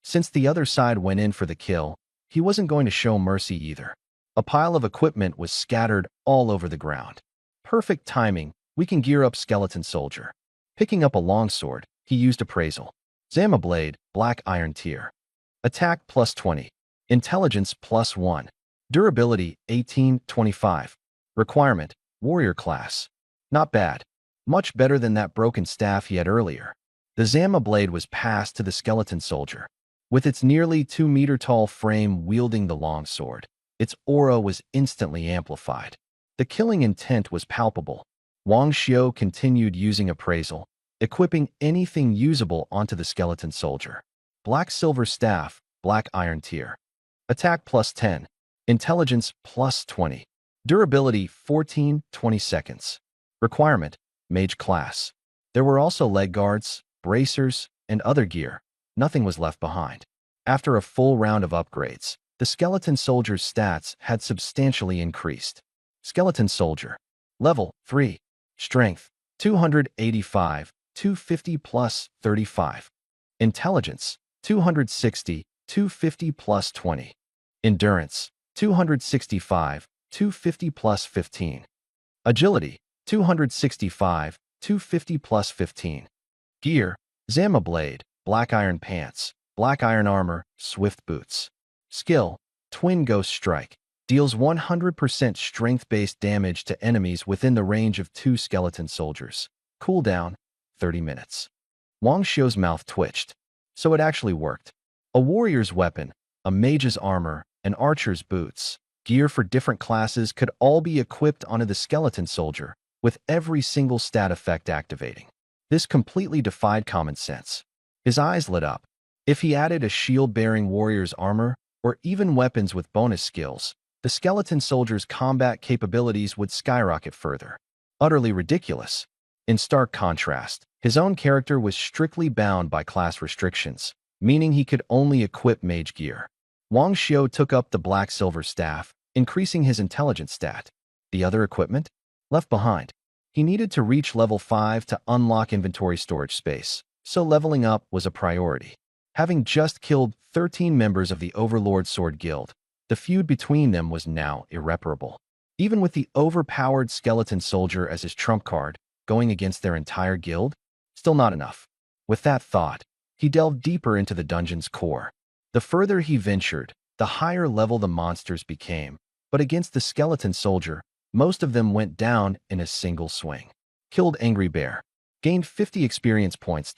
Since the other side went in for the kill, he wasn't going to show mercy either. A pile of equipment was scattered all over the ground. Perfect timing, we can gear up Skeleton Soldier. Picking up a longsword, he used Appraisal. Zama Blade, Black Iron Tier. Attack +20. Intelligence +1. Durability 18-25. Requirement, Warrior Class. Not bad. Much better than that broken staff he had earlier. The Zama Blade was passed to the Skeleton Soldier. With its nearly 2-meter-tall frame wielding the longsword, its aura was instantly amplified. The killing intent was palpable. Wang Xiu continued using Appraisal, equipping anything usable onto the Skeleton Soldier. Black Silver Staff, Black Iron Tier. Attack +10. Intelligence +20. Durability 14-20 seconds. Requirement, Mage Class. There were also leg guards, bracers, and other gear. Nothing was left behind. After a full round of upgrades, the Skeleton Soldier's stats had substantially increased. Skeleton Soldier. Level 3. Strength 285, 250 plus 35. Intelligence 260, 250 plus 20. Endurance 265, 250 plus 15. Agility 265, 250 plus 15. Gear, Zama Blade, Black Iron Pants, Black Iron Armor, Swift Boots. Skill, Twin Ghost Strike. Deals 100% strength-based damage to enemies within the range of 2 Skeleton Soldiers. Cooldown, 30 minutes. Wang Xiu's mouth twitched. So it actually worked. A warrior's weapon, a mage's armor, and archer's boots. Gear for different classes could all be equipped onto the Skeleton Soldier, with every single stat effect activating. This completely defied common sense. His eyes lit up. If he added a shield-bearing warrior's armor, or even weapons with bonus skills, the Skeleton Soldier's combat capabilities would skyrocket further. Utterly ridiculous. In stark contrast, his own character was strictly bound by class restrictions, meaning he could only equip mage gear. Wang Xiu took up the Black Silver Staff, increasing his intelligence stat. The other equipment? Left behind. He needed to reach level 5 to unlock inventory storage space, so leveling up was a priority. Having just killed 13 members of the Overlord Sword Guild, the feud between them was now irreparable. Even with the overpowered Skeleton Soldier as his trump card, going against their entire guild? Still not enough. With that thought, he delved deeper into the dungeon's core. The further he ventured, the higher level the monsters became, but against the Skeleton Soldier, most of them went down in a single swing. Killed Angry Bear. Gained 50 experience points.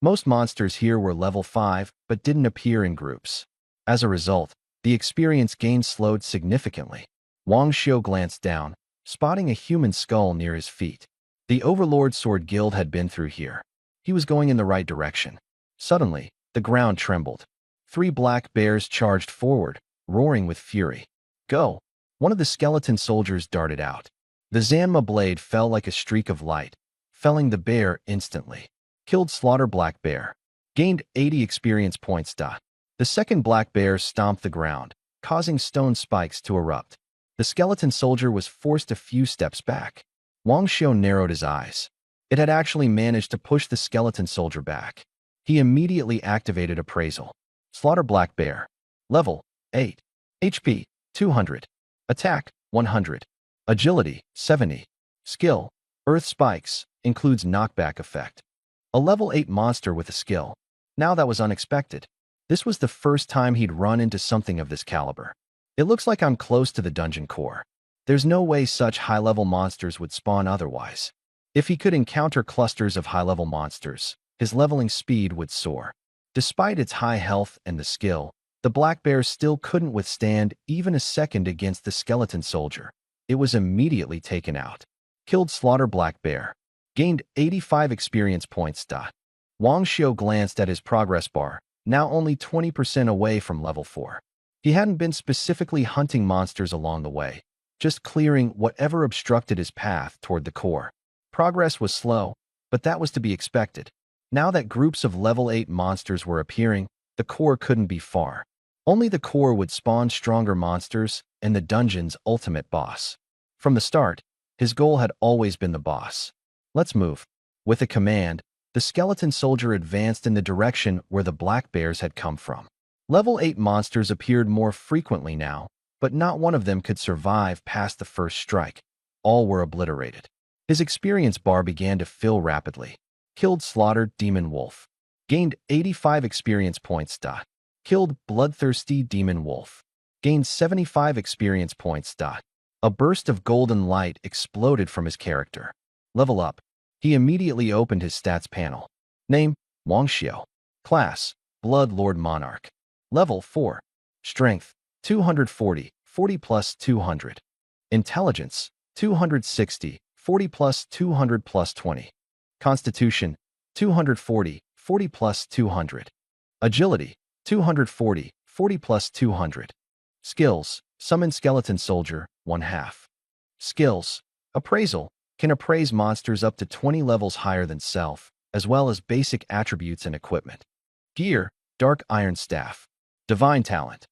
Most monsters here were level 5, but didn't appear in groups. As a result, the experience gain slowed significantly. Wang Xiu glanced down, spotting a human skull near his feet. The Overlord Sword Guild had been through here. He was going in the right direction. Suddenly, the ground trembled. 3 black bears charged forward, roaring with fury. Go! One of the Skeleton Soldiers darted out. The Zama Blade fell like a streak of light, felling the bear instantly. Killed Slaughter Black Bear. Gained 80 experience points. The second black bear stomped the ground, causing stone spikes to erupt. The Skeleton Soldier was forced a few steps back. Wang Xiu narrowed his eyes. It had actually managed to push the Skeleton Soldier back. He immediately activated Appraisal. Slaughter Black Bear. Level 8. HP 200. Attack 100. Agility 70. Skill Earth Spikes, includes knockback effect. A level 8 monster with a skill. Now that was unexpected. This was the first time he'd run into something of this caliber. It looks like I'm close to the dungeon core. There's no way such high-level monsters would spawn otherwise. If he could encounter clusters of high-level monsters, his leveling speed would soar. Despite its high health and the skill, the black bear still couldn't withstand even a second against the Skeleton Soldier. It was immediately taken out. Killed Slaughter Black Bear. Gained 85 experience points. Wang Xiu glanced at his progress bar, now only 20% away from level 4. He hadn't been specifically hunting monsters along the way, just clearing whatever obstructed his path toward the core. Progress was slow, but that was to be expected. Now that groups of level 8 monsters were appearing, the core couldn't be far. Only the core would spawn stronger monsters and the dungeon's ultimate boss. From the start, his goal had always been the boss. Let's move. With a command, The skeleton soldier advanced in the direction where the black bears had come from. Level 8 monsters appeared more frequently now, but not one of them could survive past the first strike. All were obliterated. His experience bar began to fill rapidly. Killed slaughtered demon wolf. Gained 85 experience points. Killed bloodthirsty demon wolf. Gained 75 experience points. A burst of golden light exploded from his character. Level up. He immediately opened his stats panel. Name, Wang Xiao. Class, Blood Lord Monarch. Level 4. Strength, 240, 40 plus 200. Intelligence, 260, 40 plus 200 plus 20. Constitution, 240, 40 plus 200. Agility, 240, 40 plus 200. Skills, Summon Skeleton Soldier, 1/2. Skills, Appraisal, can appraise monsters up to 20 levels higher than self, as well as basic attributes and equipment. Gear, Dark Iron Staff. Divine Talent.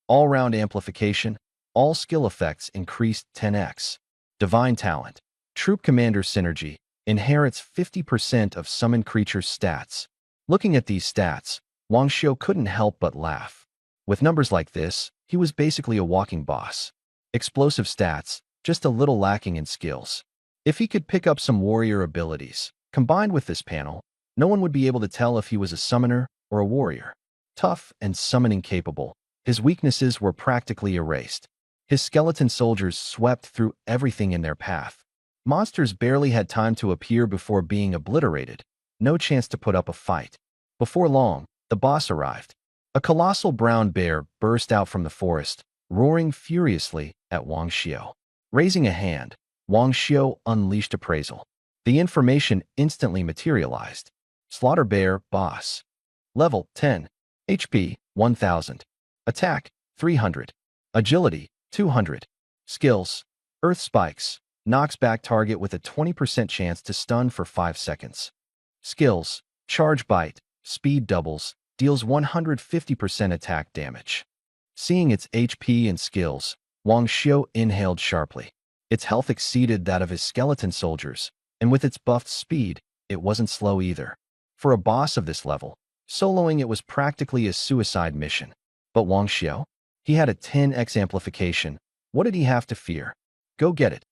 All-round amplification, all skill effects increased 10x. Divine Talent. Troop Commander Synergy, inherits 50% of summoned creatures' stats. Looking at these stats, Wang Xiao couldn't help but laugh. With numbers like this, he was basically a walking boss. Explosive stats, just a little lacking in skills. If he could pick up some warrior abilities, combined with this panel, no one would be able to tell if he was a summoner or a warrior. Tough and summoning capable, his weaknesses were practically erased. His skeleton soldiers swept through everything in their path. Monsters barely had time to appear before being obliterated. No chance to put up a fight. Before long, the boss arrived. A colossal brown bear burst out from the forest, roaring furiously at Wang Xiao. Raising a hand, Wang Xiao unleashed appraisal. The information instantly materialized. Slaughter Bear Boss. Level 10. HP 1000. Attack 300. Agility 200. Skills. Earth Spikes. Knocks back target with a 20% chance to stun for 5 seconds. Skills. Charge Bite. Speed doubles. Deals 150% attack damage. Seeing its HP and skills, Wang Xiao inhaled sharply. Its health exceeded that of his skeleton soldiers, and with its buffed speed, it wasn't slow either. For a boss of this level, soloing it was practically a suicide mission. But Wang Xiao? He had a 10x amplification. What did he have to fear? Go get it.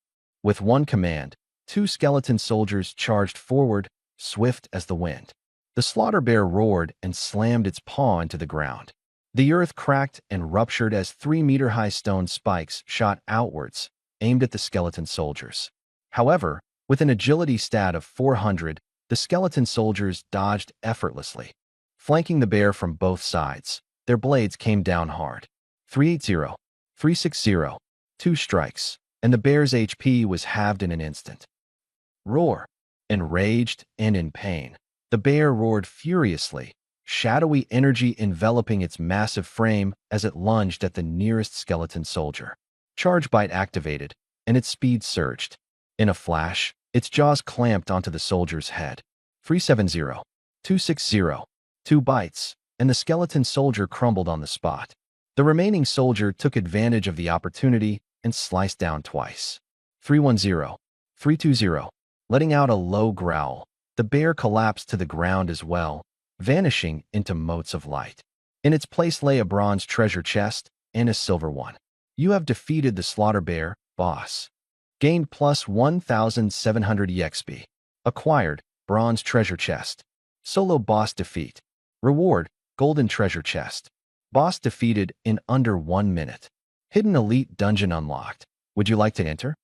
With one command, 2 skeleton soldiers charged forward, swift as the wind. The slaughter bear roared and slammed its paw into the ground. The earth cracked and ruptured as 3-meter-high stone spikes shot outwards, aimed at the skeleton soldiers. However, with an agility stat of 400, the skeleton soldiers dodged effortlessly. Flanking the bear from both sides, their blades came down hard. 380, 360, 2 strikes, and the bear's HP was halved in an instant. Roar. Enraged and in pain, the bear roared furiously, shadowy energy enveloping its massive frame as it lunged at the nearest skeleton soldier. Charge Bite activated, and its speed surged. In a flash, its jaws clamped onto the soldier's head. 370, 260, 2 bites, and the skeleton soldier crumbled on the spot. The remaining soldier took advantage of the opportunity and sliced down twice. 310, 320, letting out a low growl. The bear collapsed to the ground as well, vanishing into motes of light. In its place lay a bronze treasure chest and a silver one. You have defeated the Slaughter Bear, boss. Gained plus 1,700 EXP. Acquired, bronze treasure chest. Solo boss defeat. Reward, golden treasure chest. Boss defeated in under 1 minute. Hidden elite dungeon unlocked. Would you like to enter?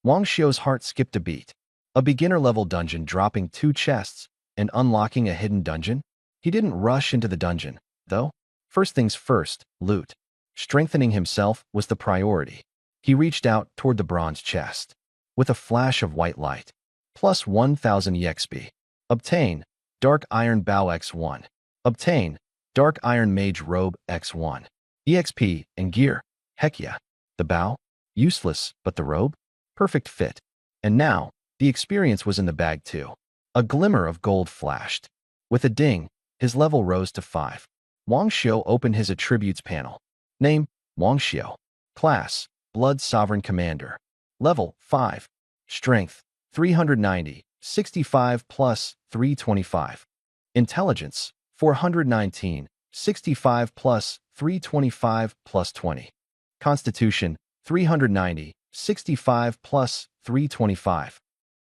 Wang Xiao's heart skipped a beat. A beginner-level dungeon dropping 2 chests and unlocking a hidden dungeon? He didn't rush into the dungeon, though. First things first, loot. Strengthening himself was the priority. He reached out toward the bronze chest. With a flash of white light. Plus 1,000 EXP. Obtain, Dark Iron Bow X1. Obtain, Dark Iron Mage Robe X1. EXP and gear. Heck yeah. The bow? Useless, but the robe? Perfect fit. And now, the experience was in the bag too. A glimmer of gold flashed. With a ding, his level rose to 5. Wang Xiao opened his attributes panel. Name, Wang Xiao. Class, Blood Sovereign Commander. Level, 5. Strength, 390, 65 plus 325. Intelligence, 419, 65 plus 325 plus 20. Constitution, 390, 65 plus 325.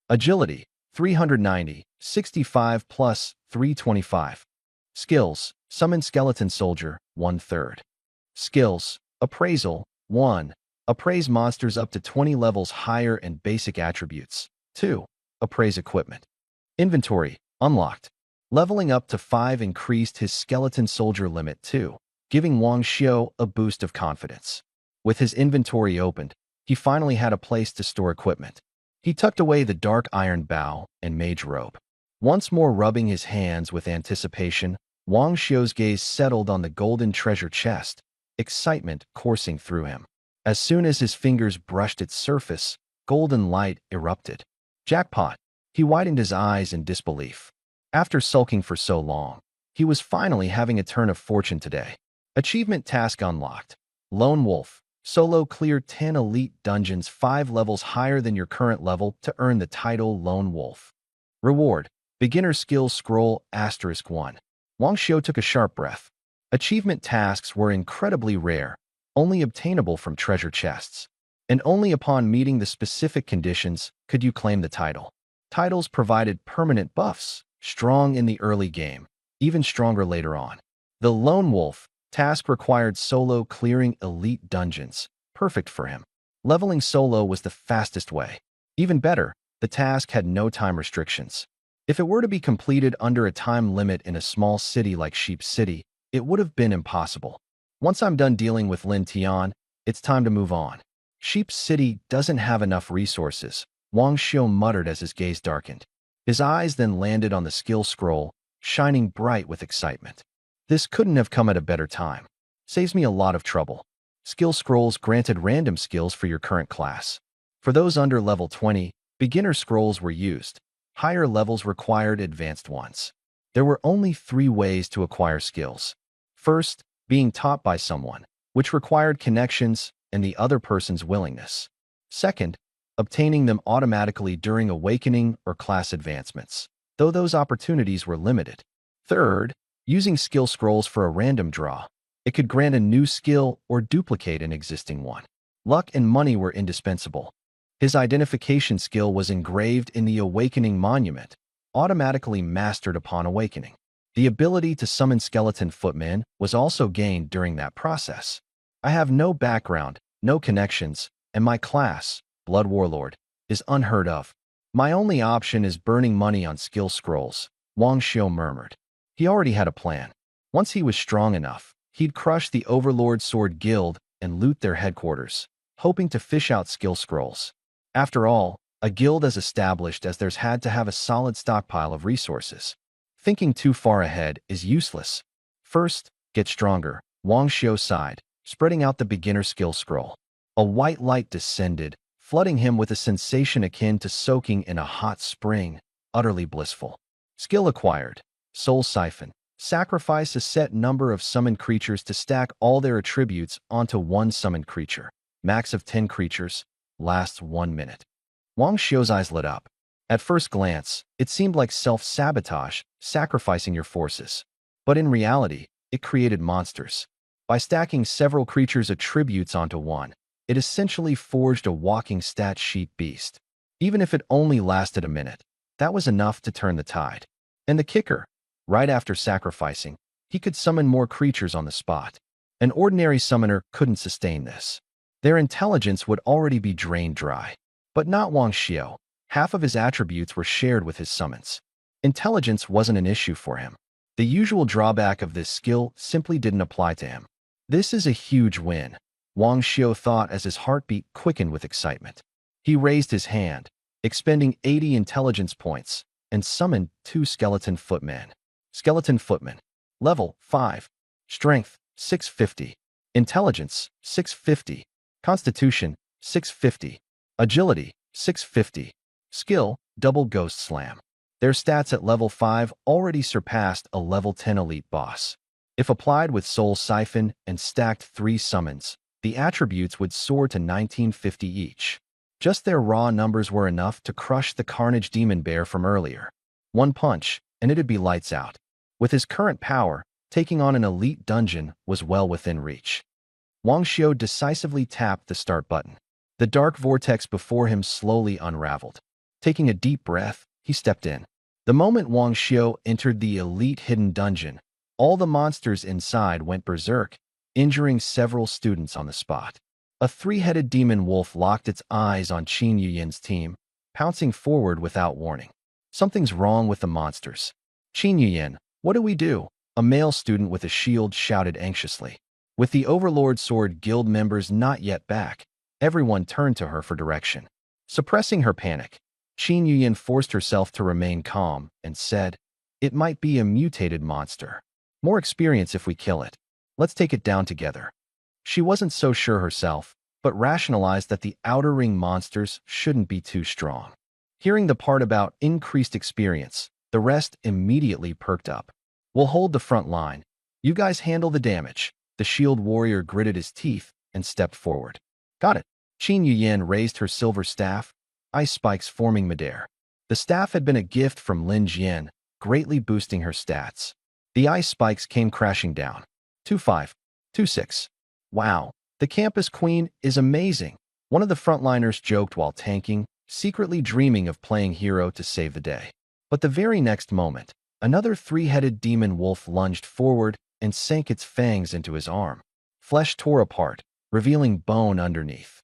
Agility, 390, 65 plus 325. Skills, Summon Skeleton Soldier, 1/3. Skills, Appraisal, 1. Appraise monsters up to 20 levels higher and basic attributes. 2. Appraise equipment. Inventory, unlocked. Leveling up to 5 increased his Skeleton Soldier limit 2, giving Wang Xiu a boost of confidence. With his inventory opened, he finally had a place to store equipment. He tucked away the dark iron bow and mage robe. Once more rubbing his hands with anticipation, Wang Xiu's gaze settled on the golden treasure chest, excitement coursing through him. As soon as his fingers brushed its surface, golden light erupted. Jackpot! He widened his eyes in disbelief. After sulking for so long, he was finally having a turn of fortune today. Achievement task unlocked. Lone Wolf. Solo clear 10 elite dungeons 5 levels higher than your current level to earn the title Lone Wolf. Reward. Beginner skill scroll *1. Wang Xiu took a sharp breath. Achievement tasks were incredibly rare, only obtainable from treasure chests. And only upon meeting the specific conditions could you claim the title. Titles provided permanent buffs, strong in the early game, even stronger later on. The Lone Wolf task required solo clearing elite dungeons, perfect for him. Leveling solo was the fastest way. Even better, the task had no time restrictions. If it were to be completed under a time limit in a small city like Sheep City, it would have been impossible. Once I'm done dealing with Lin Tian, it's time to move on. Sheep City doesn't have enough resources, Wang Xiu muttered as his gaze darkened. His eyes then landed on the skill scroll, shining bright with excitement. This couldn't have come at a better time. Saves me a lot of trouble. Skill scrolls granted random skills for your current class. For those under level 20, beginner scrolls were used. Higher levels required advanced ones. There were only 3 ways to acquire skills. First, being taught by someone, which required connections and the other person's willingness. Second, obtaining them automatically during awakening or class advancements, though those opportunities were limited. Third, using skill scrolls for a random draw. It could grant a new skill or duplicate an existing one. Luck and money were indispensable. His identification skill was engraved in the Awakening Monument, automatically mastered upon awakening. The ability to summon skeleton footmen was also gained during that process. I have no background, no connections, and my class, Blood Warlord, is unheard of. My only option is burning money on skill scrolls, Wang Xiu murmured. He already had a plan. Once he was strong enough, he'd crush the Overlord Sword Guild and loot their headquarters, hoping to fish out skill scrolls. After all, a guild as established as theirs had to have a solid stockpile of resources. Thinking too far ahead is useless. First, get stronger, Wang Xiu sighed, spreading out the beginner skill scroll. A white light descended, flooding him with a sensation akin to soaking in a hot spring, utterly blissful. Skill acquired. Soul Siphon. Sacrifice a set number of summoned creatures to stack all their attributes onto one summoned creature. Max of 10 creatures. Lasts 1 minute. Wang Xiu's eyes lit up. At first glance, it seemed like self-sabotage, sacrificing your forces. But in reality, it created monsters. By stacking several creatures' attributes onto one, it essentially forged a walking stat sheet beast. Even if it only lasted a minute, that was enough to turn the tide. And the kicker, right after sacrificing, he could summon more creatures on the spot. An ordinary summoner couldn't sustain this. Their intelligence would already be drained dry. But not Wang Xiu. Half of his attributes were shared with his summons. Intelligence wasn't an issue for him. The usual drawback of this skill simply didn't apply to him. This is a huge win, Wang Xiu thought as his heartbeat quickened with excitement. He raised his hand, expending 80 intelligence points, and summoned 2 skeleton footmen. Skeleton footmen. Level 5. Strength, 650. Intelligence, 650. Constitution, 650. Agility, 650. Skill, Double Ghost Slam. Their stats at level 5 already surpassed a level 10 elite boss. If applied with Soul Siphon and stacked 3 summons, the attributes would soar to 1950 each. Just their raw numbers were enough to crush the Carnage Demon Bear from earlier. One punch, and it'd be lights out. With his current power, taking on an elite dungeon was well within reach. Wang Xiu decisively tapped the start button. The dark vortex before him slowly unraveled. Taking a deep breath, he stepped in. The moment Wang Xiu entered the elite hidden dungeon, all the monsters inside went berserk, injuring several students on the spot. A three-headed demon wolf locked its eyes on Qin Yuyan's team, pouncing forward without warning. Something's wrong with the monsters. Qin Yuyan, what do we do? A male student with a shield shouted anxiously. With the Overlord Sword Guild members not yet back, everyone turned to her for direction. Suppressing her panic, Qin Yuyan forced herself to remain calm and said, "It might be a mutated monster. More experience if we kill it. Let's take it down together." She wasn't so sure herself, but rationalized that the outer ring monsters shouldn't be too strong. Hearing the part about increased experience, the rest immediately perked up. "We'll hold the front line. You guys handle the damage." The shield warrior gritted his teeth and stepped forward. "Got it." Qin Yuyan raised her silver staff, ice spikes forming midair. The staff had been a gift from Lin Jian, greatly boosting her stats. The ice spikes came crashing down. 2-5, 2-6. "Wow, the campus queen is amazing," one of the frontliners joked while tanking, secretly dreaming of playing hero to save the day. But the very next moment, another three-headed demon wolf lunged forward and sank its fangs into his arm. Flesh tore apart, revealing bone underneath.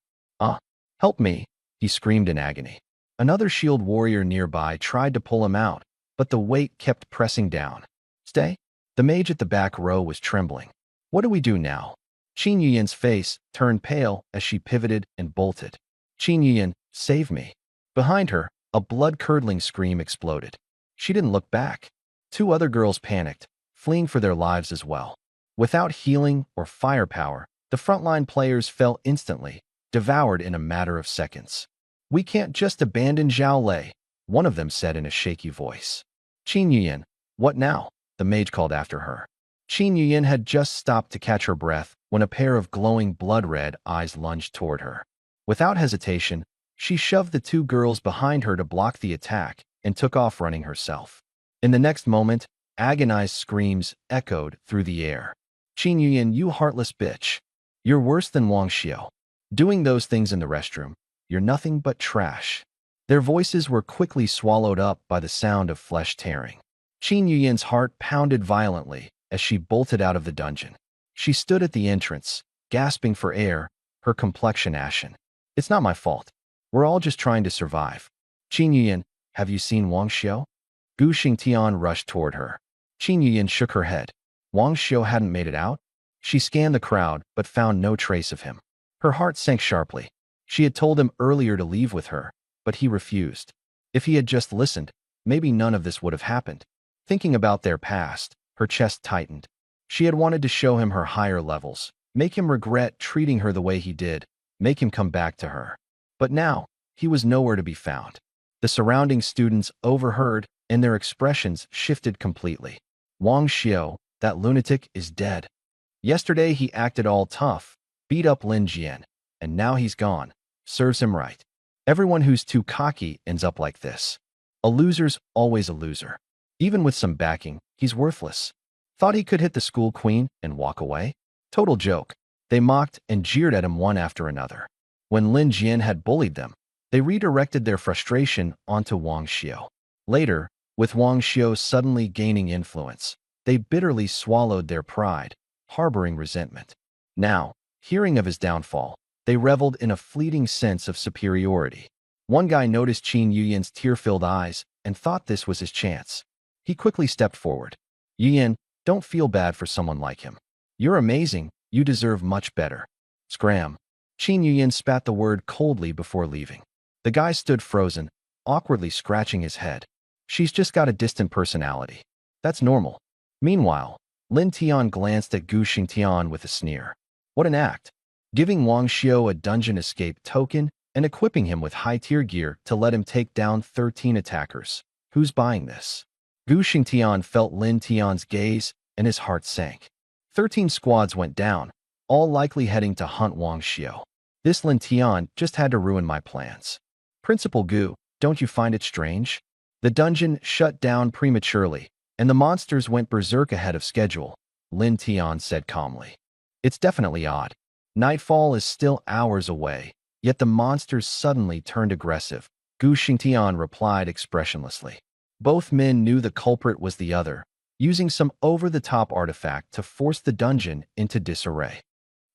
Help me," he screamed in agony. Another shield warrior nearby tried to pull him out, but the weight kept pressing down. "Stay." The mage at the back row was trembling. "What do we do now?" Qin Yuyan's face turned pale as she pivoted and bolted. "Qin Yuyan, save me." Behind her, a blood-curdling scream exploded. She didn't look back. Two other girls panicked, fleeing for their lives as well. Without healing or firepower, the frontline players fell instantly, devoured in a matter of seconds. "We can't just abandon Zhao Lei," one of them said in a shaky voice. "Qin Yuyan, what now?" the mage called after her. Qin Yuyan had just stopped to catch her breath when a pair of glowing blood-red eyes lunged toward her. Without hesitation, she shoved the two girls behind her to block the attack and took off running herself. In the next moment, agonized screams echoed through the air. "Qin Yuyan, you heartless bitch. You're worse than Wang Xiu. Doing those things in the restroom, you're nothing but trash." Their voices were quickly swallowed up by the sound of flesh tearing. Qin Yuyan's heart pounded violently as she bolted out of the dungeon. She stood at the entrance, gasping for air, her complexion ashen. "It's not my fault. We're all just trying to survive." "Qin Yuyan, have you seen Wang Xiu?" Gu Xingtian rushed toward her. Qin Yuyan shook her head. Wang Xiu hadn't made it out? She scanned the crowd but found no trace of him. Her heart sank sharply. She had told him earlier to leave with her, but he refused. If he had just listened, maybe none of this would have happened. Thinking about their past, her chest tightened. She had wanted to show him her higher levels, make him regret treating her the way he did, make him come back to her. But now, he was nowhere to be found. The surrounding students overheard, and their expressions shifted completely. "Wang Xiu, that lunatic, is dead. Yesterday he acted all tough, beat up Lin Jian, and now he's gone. Serves him right. Everyone who's too cocky ends up like this. A loser's always a loser. Even with some backing, he's worthless. Thought he could hit the school queen and walk away? Total joke." They mocked and jeered at him one after another. When Lin Jian had bullied them, they redirected their frustration onto Wang Xiu. Later, with Wang Xiu suddenly gaining influence, they bitterly swallowed their pride, harboring resentment. Now, hearing of his downfall, they reveled in a fleeting sense of superiority. One guy noticed Qin Yuyan's tear-filled eyes and thought this was his chance. He quickly stepped forward. "Yuyan, don't feel bad for someone like him. You're amazing, you deserve much better." Scram. Qin Yuyan spat the word coldly before leaving. The guy stood frozen, awkwardly scratching his head. "She's just got a distant personality. That's normal." Meanwhile, Lin Tian glanced at Gu Xingtian with a sneer. What an act. Giving Wang Xiu a dungeon escape token and equipping him with high-tier gear to let him take down 13 attackers. Who's buying this? Gu Xingtian felt Lin Tian's gaze and his heart sank. 13 squads went down, all likely heading to hunt Wang Xiu. This Lin Tian just had to ruin my plans. Principal Gu, don't you find it strange? The dungeon shut down prematurely, and the monsters went berserk ahead of schedule, Lin Tian said calmly. It's definitely odd. Nightfall is still hours away, yet the monsters suddenly turned aggressive, Gu Xingtian replied expressionlessly. Both men knew the culprit was the other, using some over-the-top artifact to force the dungeon into disarray.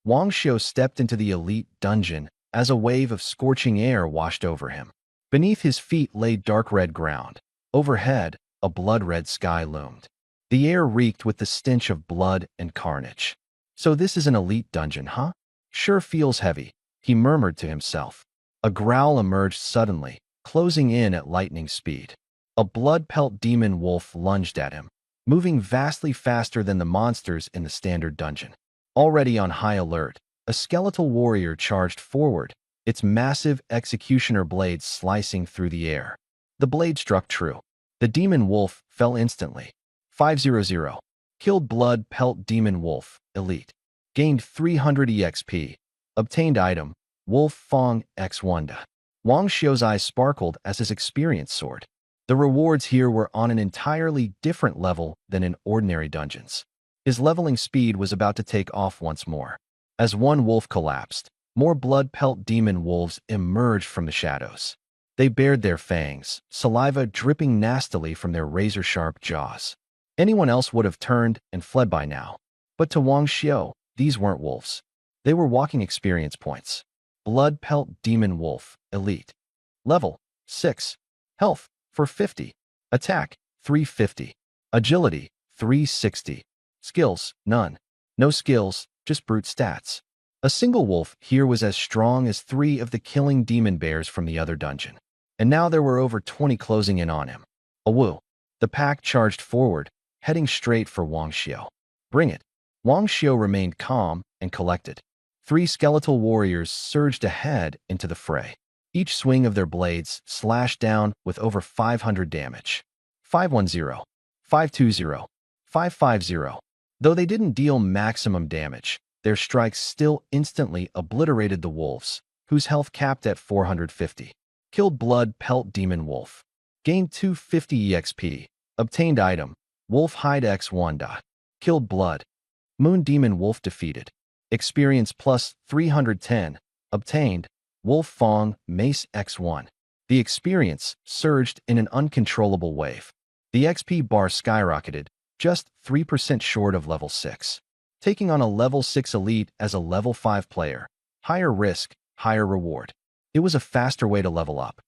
Wang Xiu stepped into the elite dungeon as a wave of scorching air washed over him. Beneath his feet lay dark red ground. Overhead, a blood-red sky loomed. The air reeked with the stench of blood and carnage. So this is an elite dungeon, huh? Sure feels heavy, he murmured to himself. A growl emerged suddenly, closing in at lightning speed. A blood-pelt demon wolf lunged at him, moving vastly faster than the monsters in the standard dungeon. Already on high alert, a skeletal warrior charged forward, its massive executioner blade slicing through the air. The blade struck true. The demon wolf fell instantly. 500. Killed blood pelt demon wolf, elite. Gained 300 EXP. Obtained item, Wolf Fong X Wanda. Wang Xiu's eyes sparkled as his experience soared. The rewards here were on an entirely different level than in ordinary dungeons. His leveling speed was about to take off once more. As one wolf collapsed, more blood-pelt demon wolves emerged from the shadows. They bared their fangs, saliva dripping nastily from their razor-sharp jaws. Anyone else would have turned and fled by now. But to Wang Xiu, these weren't wolves. They were walking experience points. Blood-pelt demon wolf, elite. Level 6. Health 450. Attack 350. Agility 360. Skills, none. No skills, just brute stats. A single wolf here was as strong as 3 of the killing demon bears from the other dungeon. And now there were over 20 closing in on him. Awoo. The pack charged forward, heading straight for Wang Xiu. Bring it. Wang Xiu remained calm and collected. 3 skeletal warriors surged ahead into the fray. Each swing of their blades slashed down with over 500 damage. 510, 520, 550. Though they didn't deal maximum damage, their strikes still instantly obliterated the wolves, whose health capped at 450. Killed blood pelt demon wolf. Gained 250 EXP. Obtained item, Wolf Hide X Wanda. Killed blood. Moon demon wolf defeated. Experience plus 310. Obtained, Wolf Fong Mace X1. The experience surged in an uncontrollable wave. The XP bar skyrocketed, just 3% short of level 6. Taking on a level 6 elite as a level 5 player. Higher risk, higher reward. It was a faster way to level up.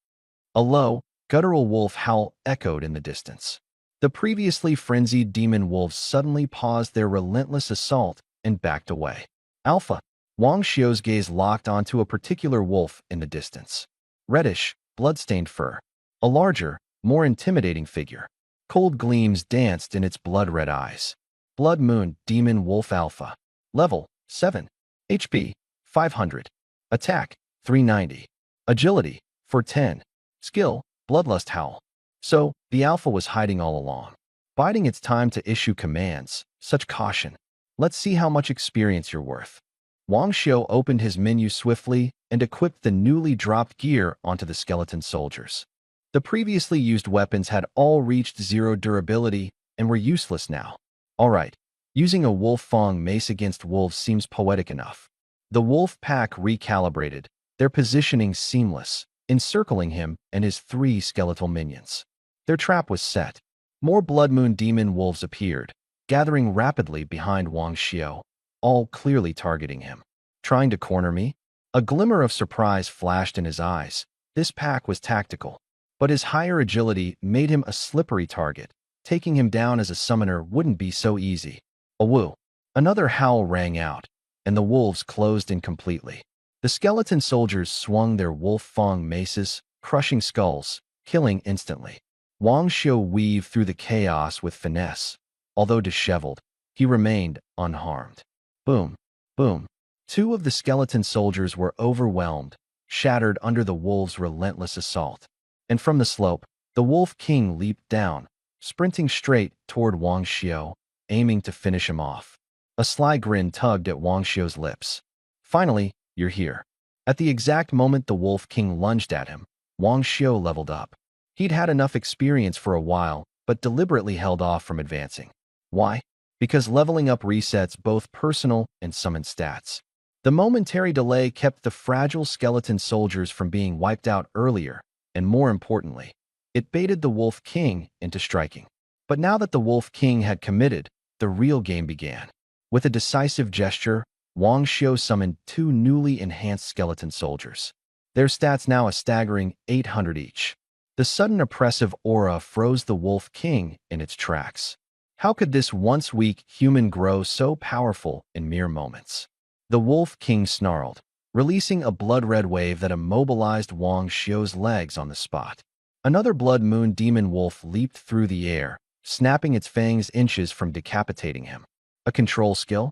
A low, guttural wolf howl echoed in the distance. The previously frenzied demon wolves suddenly paused their relentless assault and backed away. Alpha. Wang Xiu's gaze locked onto a particular wolf in the distance. Reddish, blood-stained fur. A larger, more intimidating figure. Cold gleams danced in its blood-red eyes. Blood Moon Demon Wolf Alpha. Level 7. HP 500. Attack 390. Agility 410. Skill Bloodlust Howl. So, the Alpha was hiding all along. Biding its time to issue commands. Such caution. Let's see how much experience you're worth. Wang Xiu opened his menu swiftly and equipped the newly dropped gear onto the skeleton soldiers. The previously used weapons had all reached 0 durability and were useless now. Alright, using a Wolf Fong mace against wolves seems poetic enough. The wolf pack recalibrated, their positioning seamless, encircling him and his 3 skeletal minions. Their trap was set. More Blood Moon demon wolves appeared, gathering rapidly behind Wang Xiu, all clearly targeting him. Trying to corner me? A glimmer of surprise flashed in his eyes. This pack was tactical, but his higher agility made him a slippery target. Taking him down as a summoner wouldn't be so easy. Awoo. Another howl rang out, and the wolves closed in completely. The skeleton soldiers swung their Wolf Fong maces, crushing skulls, killing instantly. Wang Xiu weaved through the chaos with finesse. Although disheveled, he remained unharmed. Boom, boom. 2 of the skeleton soldiers were overwhelmed, shattered under the wolves' relentless assault. And from the slope, the Wolf King leaped down, sprinting straight toward Wang Xiu, aiming to finish him off. A sly grin tugged at Wang Xiu's lips. Finally, you're here. At the exact moment the Wolf King lunged at him, Wang Xiu leveled up. He'd had enough experience for a while, but deliberately held off from advancing. Why? Because leveling up resets both personal and summon stats. The momentary delay kept the fragile skeleton soldiers from being wiped out earlier, and more importantly, it baited the Wolf King into striking. But now that the Wolf King had committed, the real game began. With a decisive gesture, Wang Xiu summoned two newly enhanced skeleton soldiers. Their stats now a staggering 800 each. The sudden oppressive aura froze the Wolf King in its tracks. How could this once weak human grow so powerful in mere moments? The Wolf King snarled, releasing a blood-red wave that immobilized Wang Xiu's legs on the spot. Another Blood Moon Demon Wolf leaped through the air, snapping its fangs inches from decapitating him. A control skill?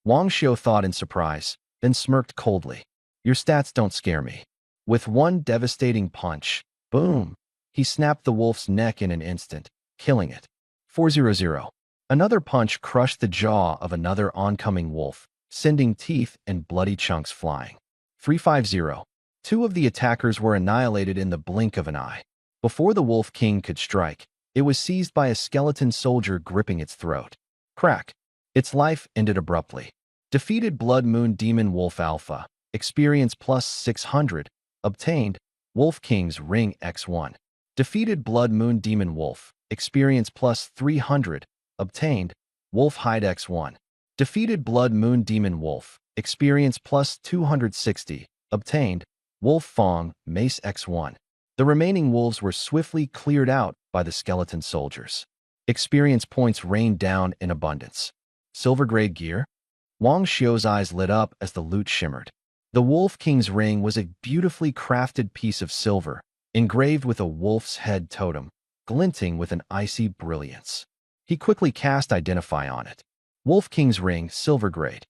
Wang Xiu thought in surprise, then smirked coldly. Your stats don't scare me. With one devastating punch, boom, he snapped the wolf's neck in an instant, killing it. 400. Another punch crushed the jaw of another oncoming wolf, sending teeth and bloody chunks flying. 350. Two of the attackers were annihilated in the blink of an eye. Before the Wolf King could strike, it was seized by a skeleton soldier gripping its throat. Crack. Its life ended abruptly. Defeated Blood Moon Demon Wolf Alpha. Experience plus 600. Obtained. Wolf King's Ring X1. Defeated Blood Moon Demon Wolf. Experience plus 300. Obtained. Wolf Hide X1. Defeated Blood Moon Demon Wolf. Experience plus 260. Obtained. Wolf Fong Mace X1. The remaining wolves were swiftly cleared out by the skeleton soldiers. Experience points rained down in abundance. Silver-grade gear? Wang Xiu's eyes lit up as the loot shimmered. The Wolf King's ring was a beautifully crafted piece of silver, engraved with a wolf's head totem, glinting with an icy brilliance. He quickly cast Identify on it. Wolf King's ring, silver grade.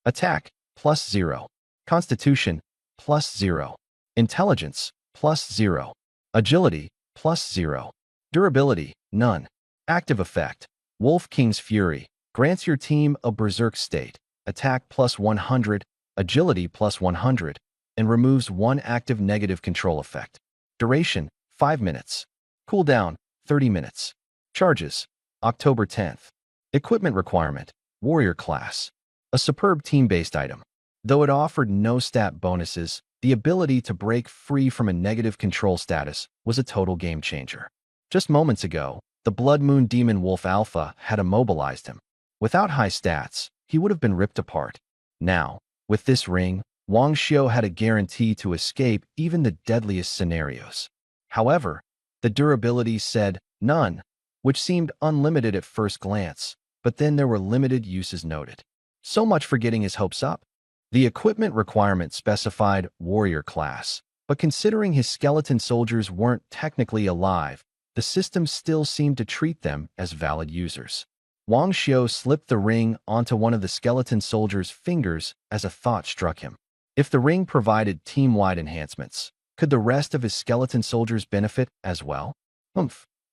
Attack, plus 0. Constitution, plus 0. Intelligence, plus 0. Agility, plus 0. Durability, none. Active effect, Wolf King's Fury, grants your team a berserk state, attack plus 100, agility plus 100, and removes one active negative control effect. Duration, 5 minutes. Cooldown, 30 minutes. Charges, October 10th. Equipment requirement, Warrior class. A superb team-based item. Though it offered no stat bonuses, the ability to break free from a negative control status was a total game changer. Just moments ago, the Blood Moon Demon Wolf Alpha had immobilized him. Without high stats, he would have been ripped apart. Now, with this ring, Wang Xiu had a guarantee to escape even the deadliest scenarios. However, the durability said none, which seemed unlimited at first glance, but then there were limited uses noted. So much for getting his hopes up. The equipment requirement specified warrior class, but considering his skeleton soldiers weren't technically alive, the system still seemed to treat them as valid users. Wang Xiu slipped the ring onto one of the skeleton soldier's fingers as a thought struck him. If the ring provided team-wide enhancements, could the rest of his skeleton soldiers benefit as well?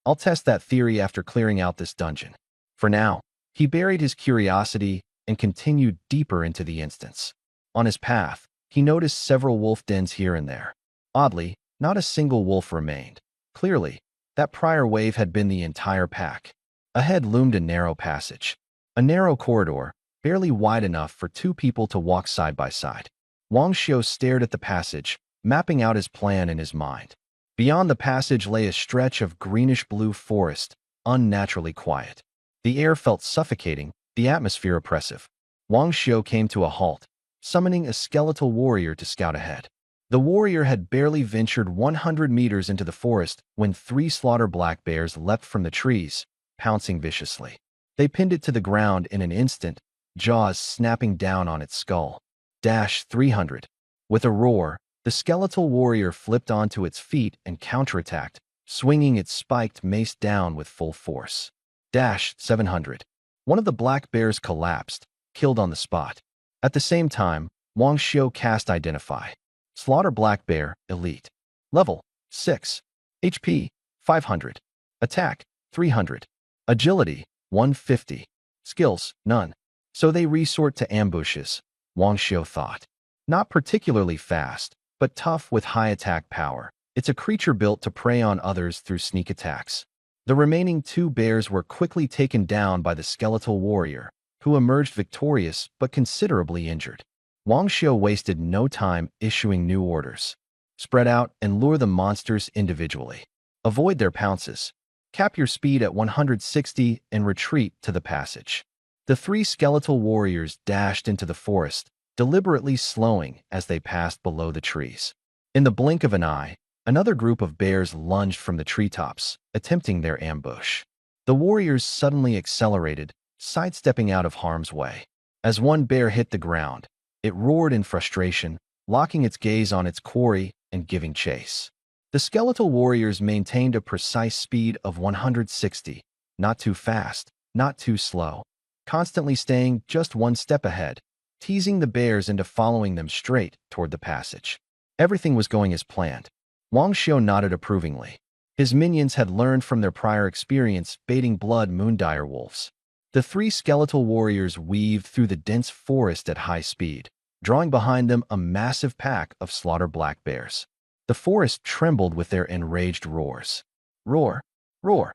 I'll test that theory after clearing out this dungeon. For now, he buried his curiosity and continued deeper into the instance. On his path, he noticed several wolf dens here and there. Oddly, not a single wolf remained. Clearly, that prior wave had been the entire pack. Ahead loomed a narrow passage. A narrow corridor, barely wide enough for two people to walk side by side. Wang Xiu stared at the passage, mapping out his plan in his mind. Beyond the passage lay a stretch of greenish-blue forest, unnaturally quiet. The air felt suffocating, the atmosphere oppressive. Wang Xiu came to a halt, summoning a skeletal warrior to scout ahead. The warrior had barely ventured 100 meters into the forest when 3 slaughter black bears leapt from the trees, pouncing viciously. They pinned it to the ground in an instant, jaws snapping down on its skull. 300. With a roar, the skeletal warrior flipped onto its feet and counterattacked, swinging its spiked mace down with full force. 700. One of the black bears collapsed, killed on the spot. At the same time, Wang Xiu cast Identify. Slaughter Black Bear, Elite. Level, 6. HP, 500. Attack, 300. Agility, 150. Skills, none. So they resort to ambushes, Wang Xiu thought. Not particularly fast, but tough with high attack power. It's a creature built to prey on others through sneak attacks. The remaining two bears were quickly taken down by the skeletal warrior, who emerged victorious but considerably injured. Wang Xiu wasted no time issuing new orders. Spread out and lure the monsters individually. Avoid their pounces. Cap your speed at 160 and retreat to the passage. The three skeletal warriors dashed into the forest, deliberately slowing as they passed below the trees. In the blink of an eye, another group of bears lunged from the treetops, attempting their ambush. The warriors suddenly accelerated, sidestepping out of harm's way. As one bear hit the ground, it roared in frustration, locking its gaze on its quarry and giving chase. The skeletal warriors maintained a precise speed of 160, not too fast, not too slow, constantly staying just one step ahead, teasing the bears into following them straight toward the passage. Everything was going as planned. Wang Xiu nodded approvingly. His minions had learned from their prior experience baiting blood moon dire wolves. The three skeletal warriors weaved through the dense forest at high speed, drawing behind them a massive pack of slaughter black bears. The forest trembled with their enraged roars. Roar! Roar!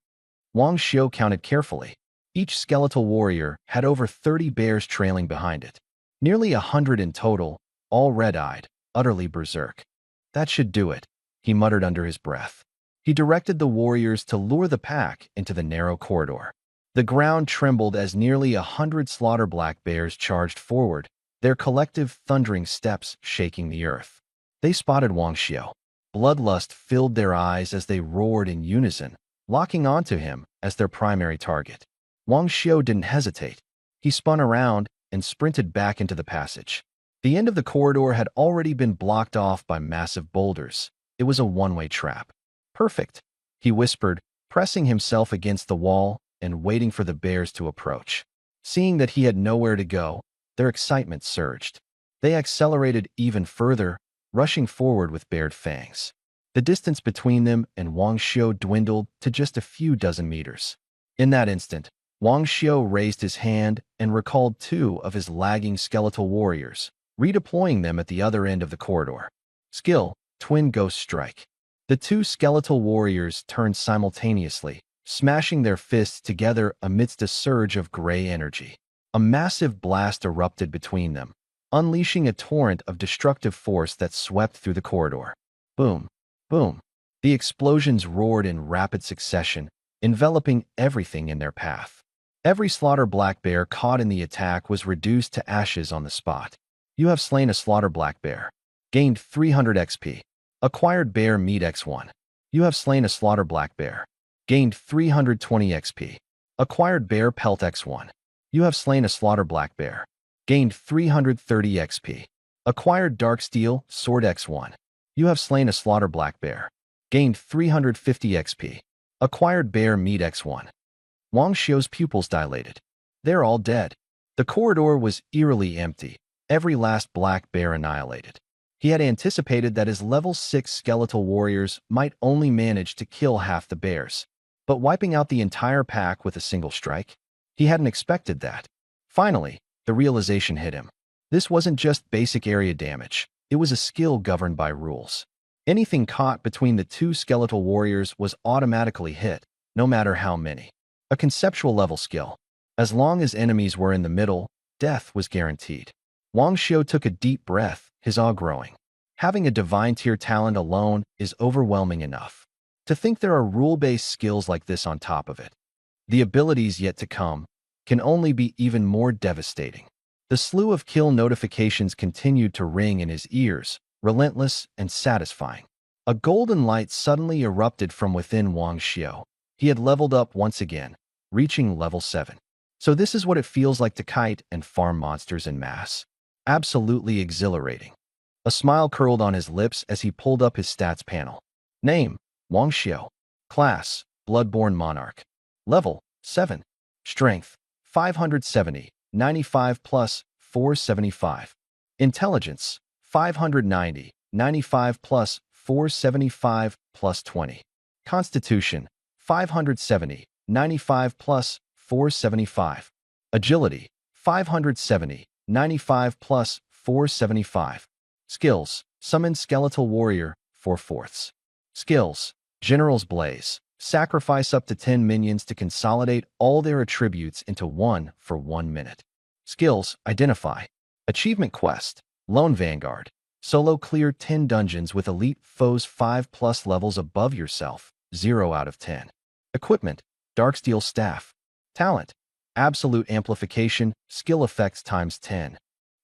Wang Xiu counted carefully. Each skeletal warrior had over 30 bears trailing behind it. Nearly 100 in total, all red-eyed, utterly berserk. That should do it, he muttered under his breath. He directed the warriors to lure the pack into the narrow corridor. The ground trembled as nearly 100 slaughter black bears charged forward, their collective thundering steps shaking the earth. They spotted Wang Xiu. Bloodlust filled their eyes as they roared in unison, locking onto him as their primary target. Wang Xiu didn't hesitate. He spun around and sprinted back into the passage. The end of the corridor had already been blocked off by massive boulders. It was a one-way trap. Perfect, he whispered, pressing himself against the wall and waiting for the bears to approach. Seeing that he had nowhere to go, their excitement surged. They accelerated even further, rushing forward with bared fangs. The distance between them and Wang Xiu dwindled to just a few dozen meters. In that instant, Wang Xiu raised his hand and recalled two of his lagging skeletal warriors, redeploying them at the other end of the corridor. Skill, Twin Ghost Strike. The two skeletal warriors turned simultaneously, smashing their fists together amidst a surge of gray energy. A massive blast erupted between them, unleashing a torrent of destructive force that swept through the corridor. Boom, boom. The explosions roared in rapid succession, enveloping everything in their path. Every slaughter black bear caught in the attack was reduced to ashes on the spot. You have slain a slaughter black bear. Gained 300 XP. Acquired bear meat X1. You have slain a slaughter black bear. Gained 320 XP. Acquired bear pelt X1. You have slain a slaughter black bear. Gained 330 XP. Acquired dark steel sword X1. You have slain a slaughter black bear. Gained 350 XP. Acquired bear meat X1. Wang Xiu's pupils dilated. They're all dead. The corridor was eerily empty, every last black bear annihilated. He had anticipated that his level 6 skeletal warriors might only manage to kill half the bears, but wiping out the entire pack with a single strike? He hadn't expected that. Finally, the realization hit him. This wasn't just basic area damage. It was a skill governed by rules. Anything caught between the two skeletal warriors was automatically hit, no matter how many. A conceptual level skill. As long as enemies were in the middle, death was guaranteed. Wang Xiu took a deep breath, his awe growing. Having a divine tier talent alone is overwhelming enough. To think there are rule-based skills like this on top of it. The abilities yet to come can only be even more devastating. The slew of kill notifications continued to ring in his ears, relentless and satisfying. A golden light suddenly erupted from within Wang Xiu. He had leveled up once again, reaching level 7. So this is what it feels like to kite and farm monsters en masse. Absolutely exhilarating. A smile curled on his lips as he pulled up his stats panel. Name, Wang Xiu. Class, Bloodborne Monarch. Level, 7. Strength, 570, 95 plus, 475. Intelligence, 590, 95 plus, 475 plus 20. Constitution, 570, 95 plus, 475. Agility, 570, 95 plus, 475. Skills: Summon Skeletal Warrior, 4/4. Skills: General's Blaze. Sacrifice up to 10 minions to consolidate all their attributes into one for 1 minute. Skills: Identify. Achievement Quest: Lone Vanguard. Solo clear 10 dungeons with elite foes 5+ levels above yourself, 0 out of 10. Equipment: Darksteel Staff. Talent: Absolute Amplification, Skill Effects times 10.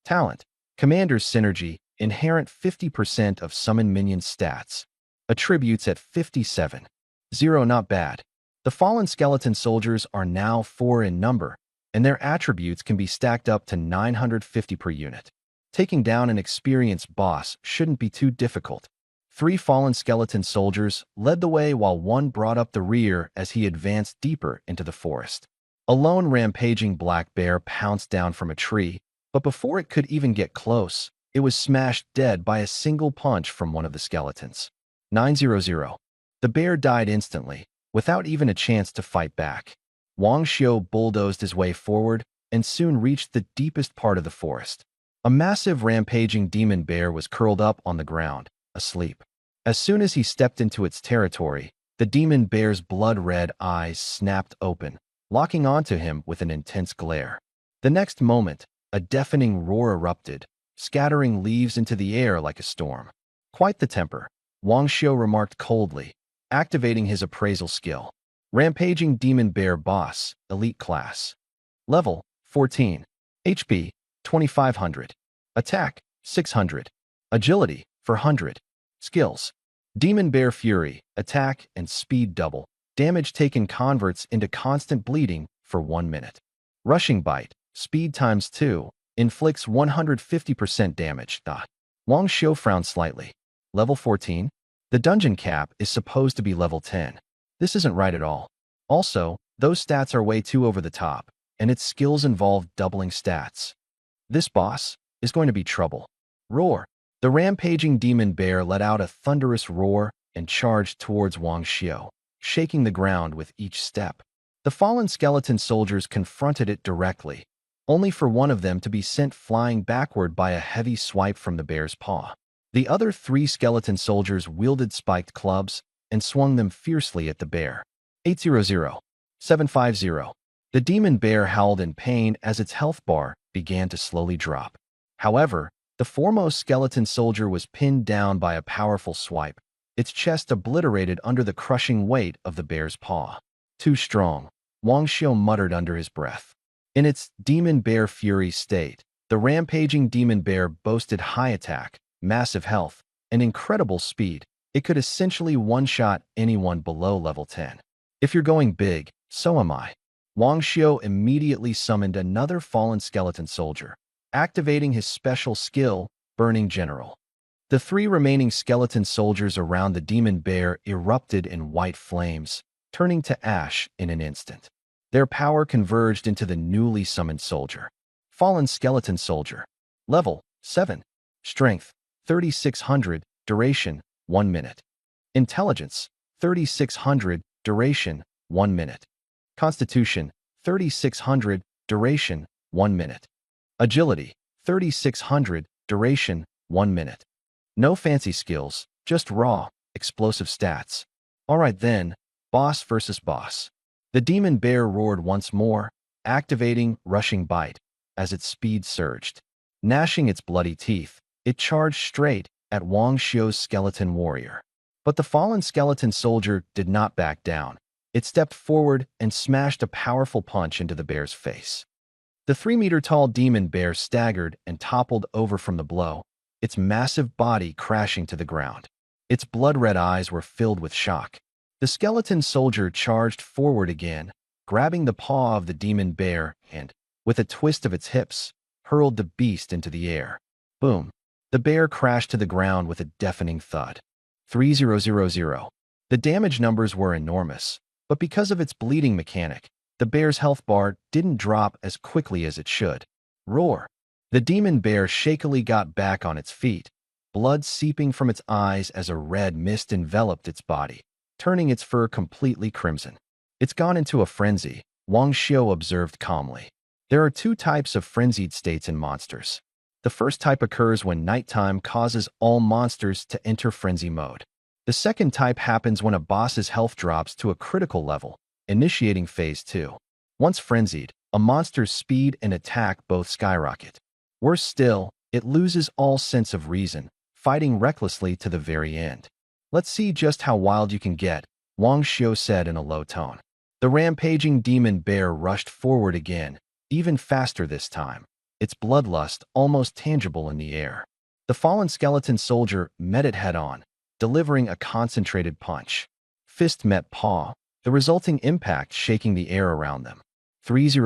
Talent: Commander's Synergy, inherent 50% of summon minion stats. Attributes at 57. 0 not bad. The fallen skeleton soldiers are now 4 in number, and their attributes can be stacked up to 950 per unit. Taking down an experienced boss shouldn't be too difficult. 3 fallen skeleton soldiers led the way while 1 brought up the rear as he advanced deeper into the forest. A lone rampaging black bear pounced down from a tree, but before it could even get close, it was smashed dead by a single punch from one of the skeletons. 900. The bear died instantly, without even a chance to fight back. Wang Xiu bulldozed his way forward and soon reached the deepest part of the forest. A massive rampaging demon bear was curled up on the ground, asleep. As soon as he stepped into its territory, the demon bear's blood-red eyes snapped open, locking onto him with an intense glare. The next moment, a deafening roar erupted, scattering leaves into the air like a storm. Quite the temper, Wang Xiu remarked coldly, activating his appraisal skill. Rampaging Demon Bear Boss, Elite Class. Level: 14. HP: 2500. Attack: 600. Agility: 400. Skills: Demon Bear Fury, attack and speed double. Damage taken converts into constant bleeding for 1 minute. Rushing Bite, speed times 2, inflicts 150% damage. Wang Xiu frowned slightly. Level 14? The dungeon cap is supposed to be level 10. This isn't right at all. Also, those stats are way too over the top, and its skills involve doubling stats. This boss is going to be trouble. Roar. The rampaging demon bear let out a thunderous roar and charged towards Wang Xiu, shaking the ground with each step. The fallen skeleton soldiers confronted it directly, only for one of them to be sent flying backward by a heavy swipe from the bear's paw. The other 3 skeleton soldiers wielded spiked clubs and swung them fiercely at the bear. 800. 750. The demon bear howled in pain as its health bar began to slowly drop. However, the foremost skeleton soldier was pinned down by a powerful swipe, its chest obliterated under the crushing weight of the bear's paw. Too strong, Wang Xiu muttered under his breath. In its demon bear fury state, the rampaging demon bear boasted high attack, massive health, and incredible speed. It could essentially one-shot anyone below level 10. If you're going big, so am I. Wang Xiu immediately summoned another fallen skeleton soldier, activating his special skill, Burning General. The 3 remaining skeleton soldiers around the demon bear erupted in white flames, turning to ash in an instant. Their power converged into the newly summoned soldier. Fallen skeleton soldier. Level: 7. Strength: 3600. Duration: 1 minute. Intelligence: 3600. Duration: 1 minute. Constitution: 3600. Duration: 1 minute. Agility: 3600. Duration: 1 minute. No fancy skills, just raw, explosive stats. Alright then, boss versus boss. The demon bear roared once more, activating Rushing Bite as its speed surged. Gnashing its bloody teeth, it charged straight at Wang Xiu's skeleton warrior. But the fallen skeleton soldier did not back down. It stepped forward and smashed a powerful punch into the bear's face. The 3-meter-tall demon bear staggered and toppled over from the blow, its massive body crashing to the ground. Its blood-red eyes were filled with shock. The skeleton soldier charged forward again, grabbing the paw of the demon bear and, with a twist of its hips, hurled the beast into the air. Boom! The bear crashed to the ground with a deafening thud. 3000. The damage numbers were enormous, but because of its bleeding mechanic, the bear's health bar didn't drop as quickly as it should. Roar! The demon bear shakily got back on its feet, blood seeping from its eyes as a red mist enveloped its body, turning its fur completely crimson. It's gone into a frenzy, Wang Xiu observed calmly. There are 2 types of frenzied states in monsters. The first type occurs when nighttime causes all monsters to enter frenzy mode. The second type happens when a boss's health drops to a critical level, initiating Phase 2. Once frenzied, a monster's speed and attack both skyrocket. Worse still, it loses all sense of reason, fighting recklessly to the very end. Let's see just how wild you can get, Wang Xiu said in a low tone. The rampaging demon bear rushed forward again, even faster this time, its bloodlust almost tangible in the air. The fallen skeleton soldier met it head-on, delivering a concentrated punch. Fist met paw, the resulting impact shaking the air around them. 3000,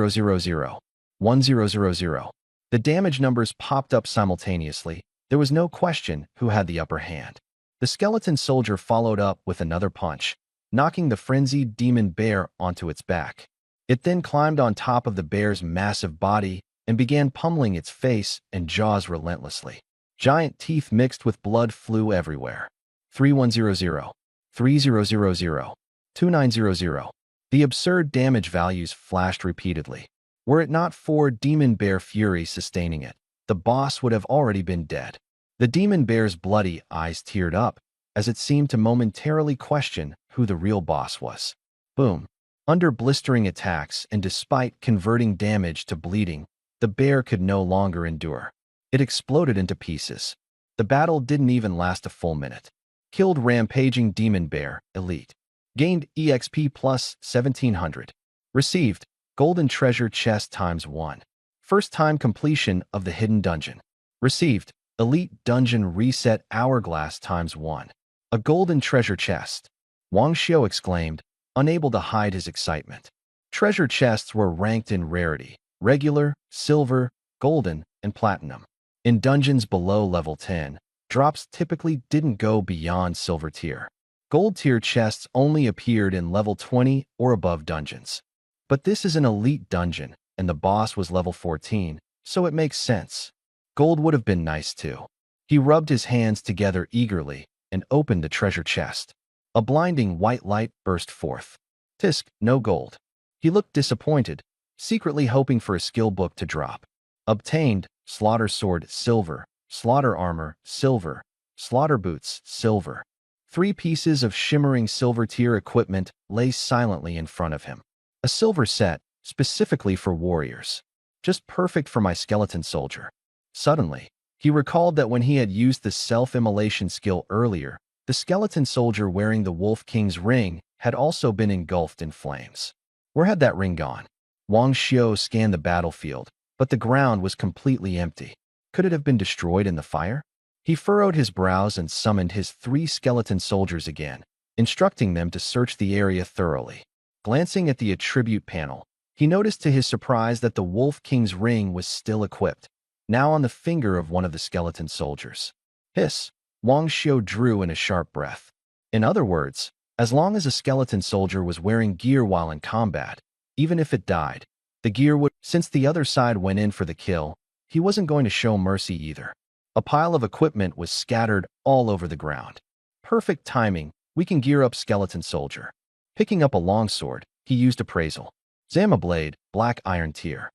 1000. The damage numbers popped up simultaneously. There was no question who had the upper hand. The skeleton soldier followed up with another punch, knocking the frenzied demon bear onto its back. It then climbed on top of the bear's massive body and began pummeling its face and jaws relentlessly. Giant teeth mixed with blood flew everywhere. 3100, 3000, 2900. The absurd damage values flashed repeatedly. Were it not for demon bear fury sustaining it, the boss would have already been dead. The demon bear's bloody eyes teared up, as it seemed to momentarily question who the real boss was. Boom. Under blistering attacks and despite converting damage to bleeding, the bear could no longer endure. It exploded into pieces. The battle didn't even last a full minute. Killed rampaging demon bear, elite. Gained EXP plus 1700. Received golden treasure chest ×1. First time completion of the hidden dungeon. Received elite dungeon reset hourglass ×1. A golden treasure chest. Wang Xiu exclaimed, unable to hide his excitement. Treasure chests were ranked in rarity: regular, silver, golden, and platinum. In dungeons below level 10, drops typically didn't go beyond silver tier. Gold tier chests only appeared in level 20 or above dungeons. But this is an elite dungeon, and the boss was level 14, so it makes sense. Gold would have been nice too. He rubbed his hands together eagerly and opened the treasure chest. A blinding white light burst forth. Tisk, no gold. He looked disappointed, secretly hoping for a skill book to drop. Obtained, slaughter sword, silver, slaughter armor, silver, slaughter boots, silver. 3 pieces of shimmering silver tier equipment lay silently in front of him. A silver set, specifically for warriors. Just perfect for my skeleton soldier. Suddenly, he recalled that when he had used the self-immolation skill earlier, the skeleton soldier wearing the Wolf King's ring had also been engulfed in flames. Where had that ring gone? Wang Xiu scanned the battlefield, but the ground was completely empty. Could it have been destroyed in the fire? He furrowed his brows and summoned his 3 skeleton soldiers again, instructing them to search the area thoroughly. Glancing at the attribute panel, he noticed to his surprise that the Wolf King's ring was still equipped, now on the finger of one of the skeleton soldiers. Hiss! Wang Xiu drew in a sharp breath. In other words, as long as a skeleton soldier was wearing gear while in combat, even if it died, the gear would. Since the other side went in for the kill, he wasn't going to show mercy either. A pile of equipment was scattered all over the ground. Perfect timing, we can gear up skeleton soldier. Picking up a longsword, he used appraisal. Zama blade, black iron tier.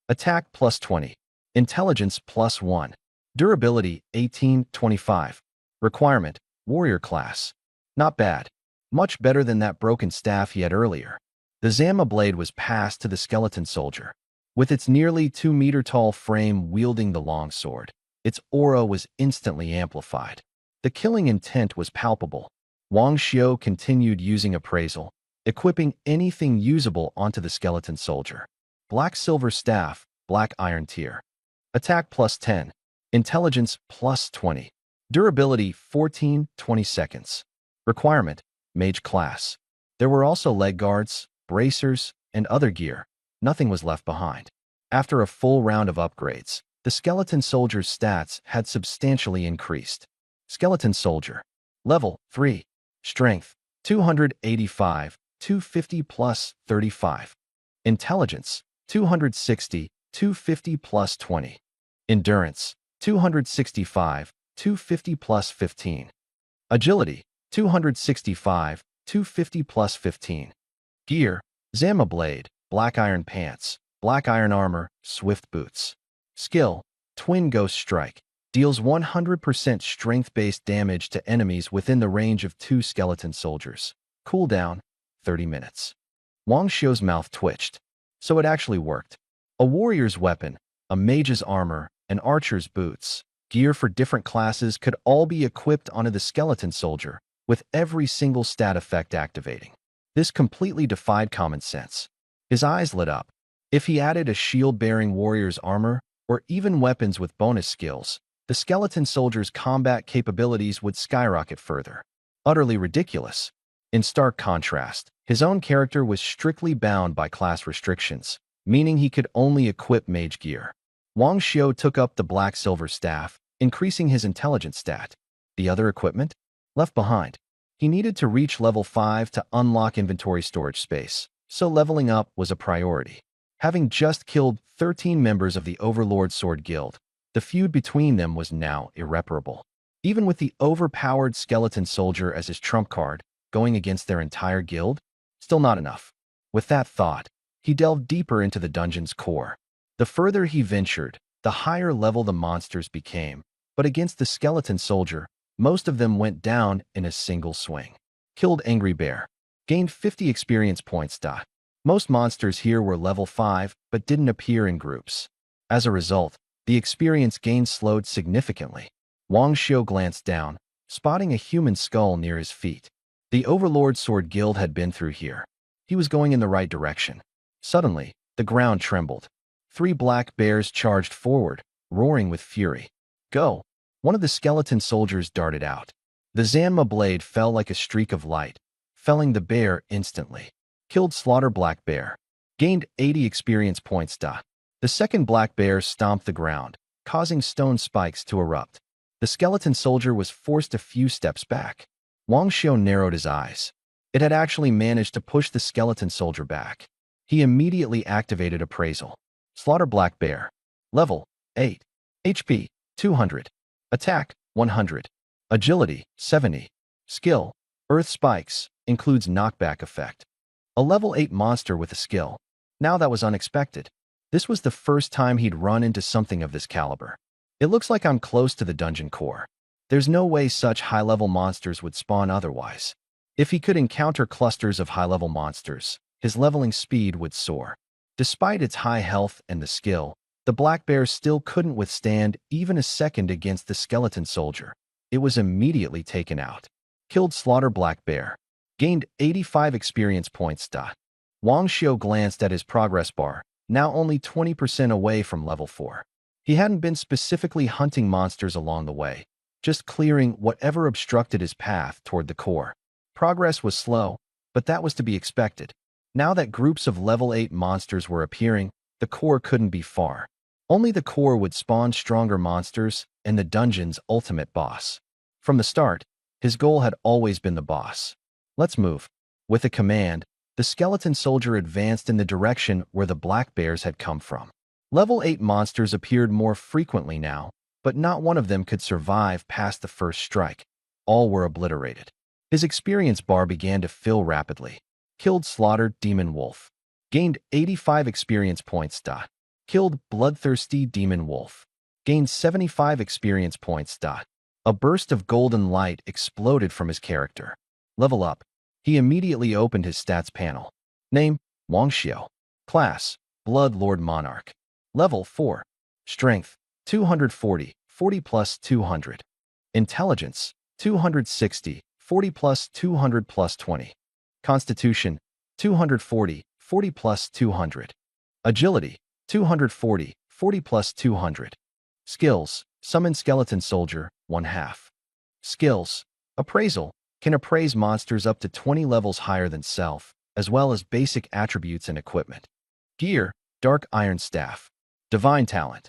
Attack plus 20. Intelligence plus 1. Durability 18-25. Requirement, warrior class. Not bad. Much better than that broken staff he had earlier. The Zama blade was passed to the skeleton soldier. With its nearly 2-meter-tall frame wielding the longsword, its aura was instantly amplified. The killing intent was palpable. Wang Xiu continued using appraisal, equipping anything usable onto the skeleton soldier. Black silver staff, black iron tier. Attack plus 10. Intelligence plus 20. Durability 14-20 seconds. Requirement, mage class. There were also leg guards, bracers, and other gear. Nothing was left behind. After a full round of upgrades, the skeleton soldier's stats had substantially increased. Skeleton soldier. Level 3. Strength 285, 250 plus 35. Intelligence 260, 250 plus 20. Endurance 265, 250 plus 15. Agility 265, 250 plus 15. Gear, Zama blade, black iron pants, black iron armor, swift boots. Skill, Twin Ghost Strike deals 100% strength-based damage to enemies within the range of 2 skeleton soldiers. Cooldown, 30 minutes. Wang Xiu's mouth twitched. So it actually worked. A warrior's weapon, a mage's armor, and archer's boots, gear for different classes could all be equipped onto the skeleton soldier, with every single stat effect activating. This completely defied common sense. His eyes lit up. If he added a shield-bearing warrior's armor, or even weapons with bonus skills, the skeleton soldier's combat capabilities would skyrocket further. Utterly ridiculous. In stark contrast, his own character was strictly bound by class restrictions, meaning he could only equip mage gear. Wang Xiu took up the black-silver staff, increasing his intelligence stat. The other equipment? Left behind. He needed to reach level 5 to unlock inventory storage space, so leveling up was a priority. Having just killed 13 members of the Overlord Sword Guild, the feud between them was now irreparable. Even with the overpowered skeleton soldier as his trump card, going against their entire guild? Still not enough. With that thought, he delved deeper into the dungeon's core. The further he ventured, the higher level the monsters became, but against the skeleton soldier, most of them went down in a single swing. Killed Angry Bear. Gained 50 experience points. Most monsters here were level 5, but didn't appear in groups. As a result, the experience gain slowed significantly. Wang Xiu glanced down, spotting a human skull near his feet. The Overlord Sword Guild had been through here. He was going in the right direction. Suddenly, the ground trembled. 3 black bears charged forward, roaring with fury. Go! One of the skeleton soldiers darted out. The Zanma blade fell like a streak of light, felling the bear instantly. Killed Slaughter Black Bear. Gained 80 experience points. The second black bear stomped the ground, causing stone spikes to erupt. The skeleton soldier was forced a few steps back. Wang Xiu narrowed his eyes. It had actually managed to push the skeleton soldier back. He immediately activated Appraisal. Slaughter Black Bear. Level 8. HP 200. Attack 100. Agility 70. Skill Earth Spikes includes knockback effect. A level 8 monster with a skill. Now that was unexpected. This was the first time he'd run into something of this caliber. It looks like I'm close to the dungeon core. There's no way such high-level monsters would spawn otherwise. If he could encounter clusters of high-level monsters, his leveling speed would soar. Despite its high health and the skill, the black bear still couldn't withstand even a second against the skeleton soldier. It was immediately taken out. Killed Slaughter Black Bear. Gained 85 experience points. Wang Xiu glanced at his progress bar, now only 20% away from level 4. He hadn't been specifically hunting monsters along the way, just clearing whatever obstructed his path toward the core. Progress was slow, but that was to be expected. Now that groups of level 8 monsters were appearing, the core couldn't be far. Only the core would spawn stronger monsters and the dungeon's ultimate boss. From the start, his goal had always been the boss. Let's move. With a command, the skeleton soldier advanced in the direction where the black bears had come from. Level 8 monsters appeared more frequently now, but not one of them could survive past the first strike. All were obliterated. His experience bar began to fill rapidly. Killed Slaughtered Demon Wolf. Gained 85 experience points. Killed Bloodthirsty Demon Wolf. Gained 75 experience points. A burst of golden light exploded from his character. Level up. He immediately opened his stats panel. Name, Wang Xiu. Class, Blood Lord Monarch. Level 4. Strength, 240, 40 plus 200. Intelligence, 260, 40 plus 200 plus 20. Constitution, 240, 40 plus 200. Agility, 240, 40 plus 200. Skills, Summon Skeleton Soldier, 1/2. Skills, Appraisal, can appraise monsters up to 20 levels higher than self, as well as basic attributes and equipment. Gear, Dark Iron Staff. Divine Talent,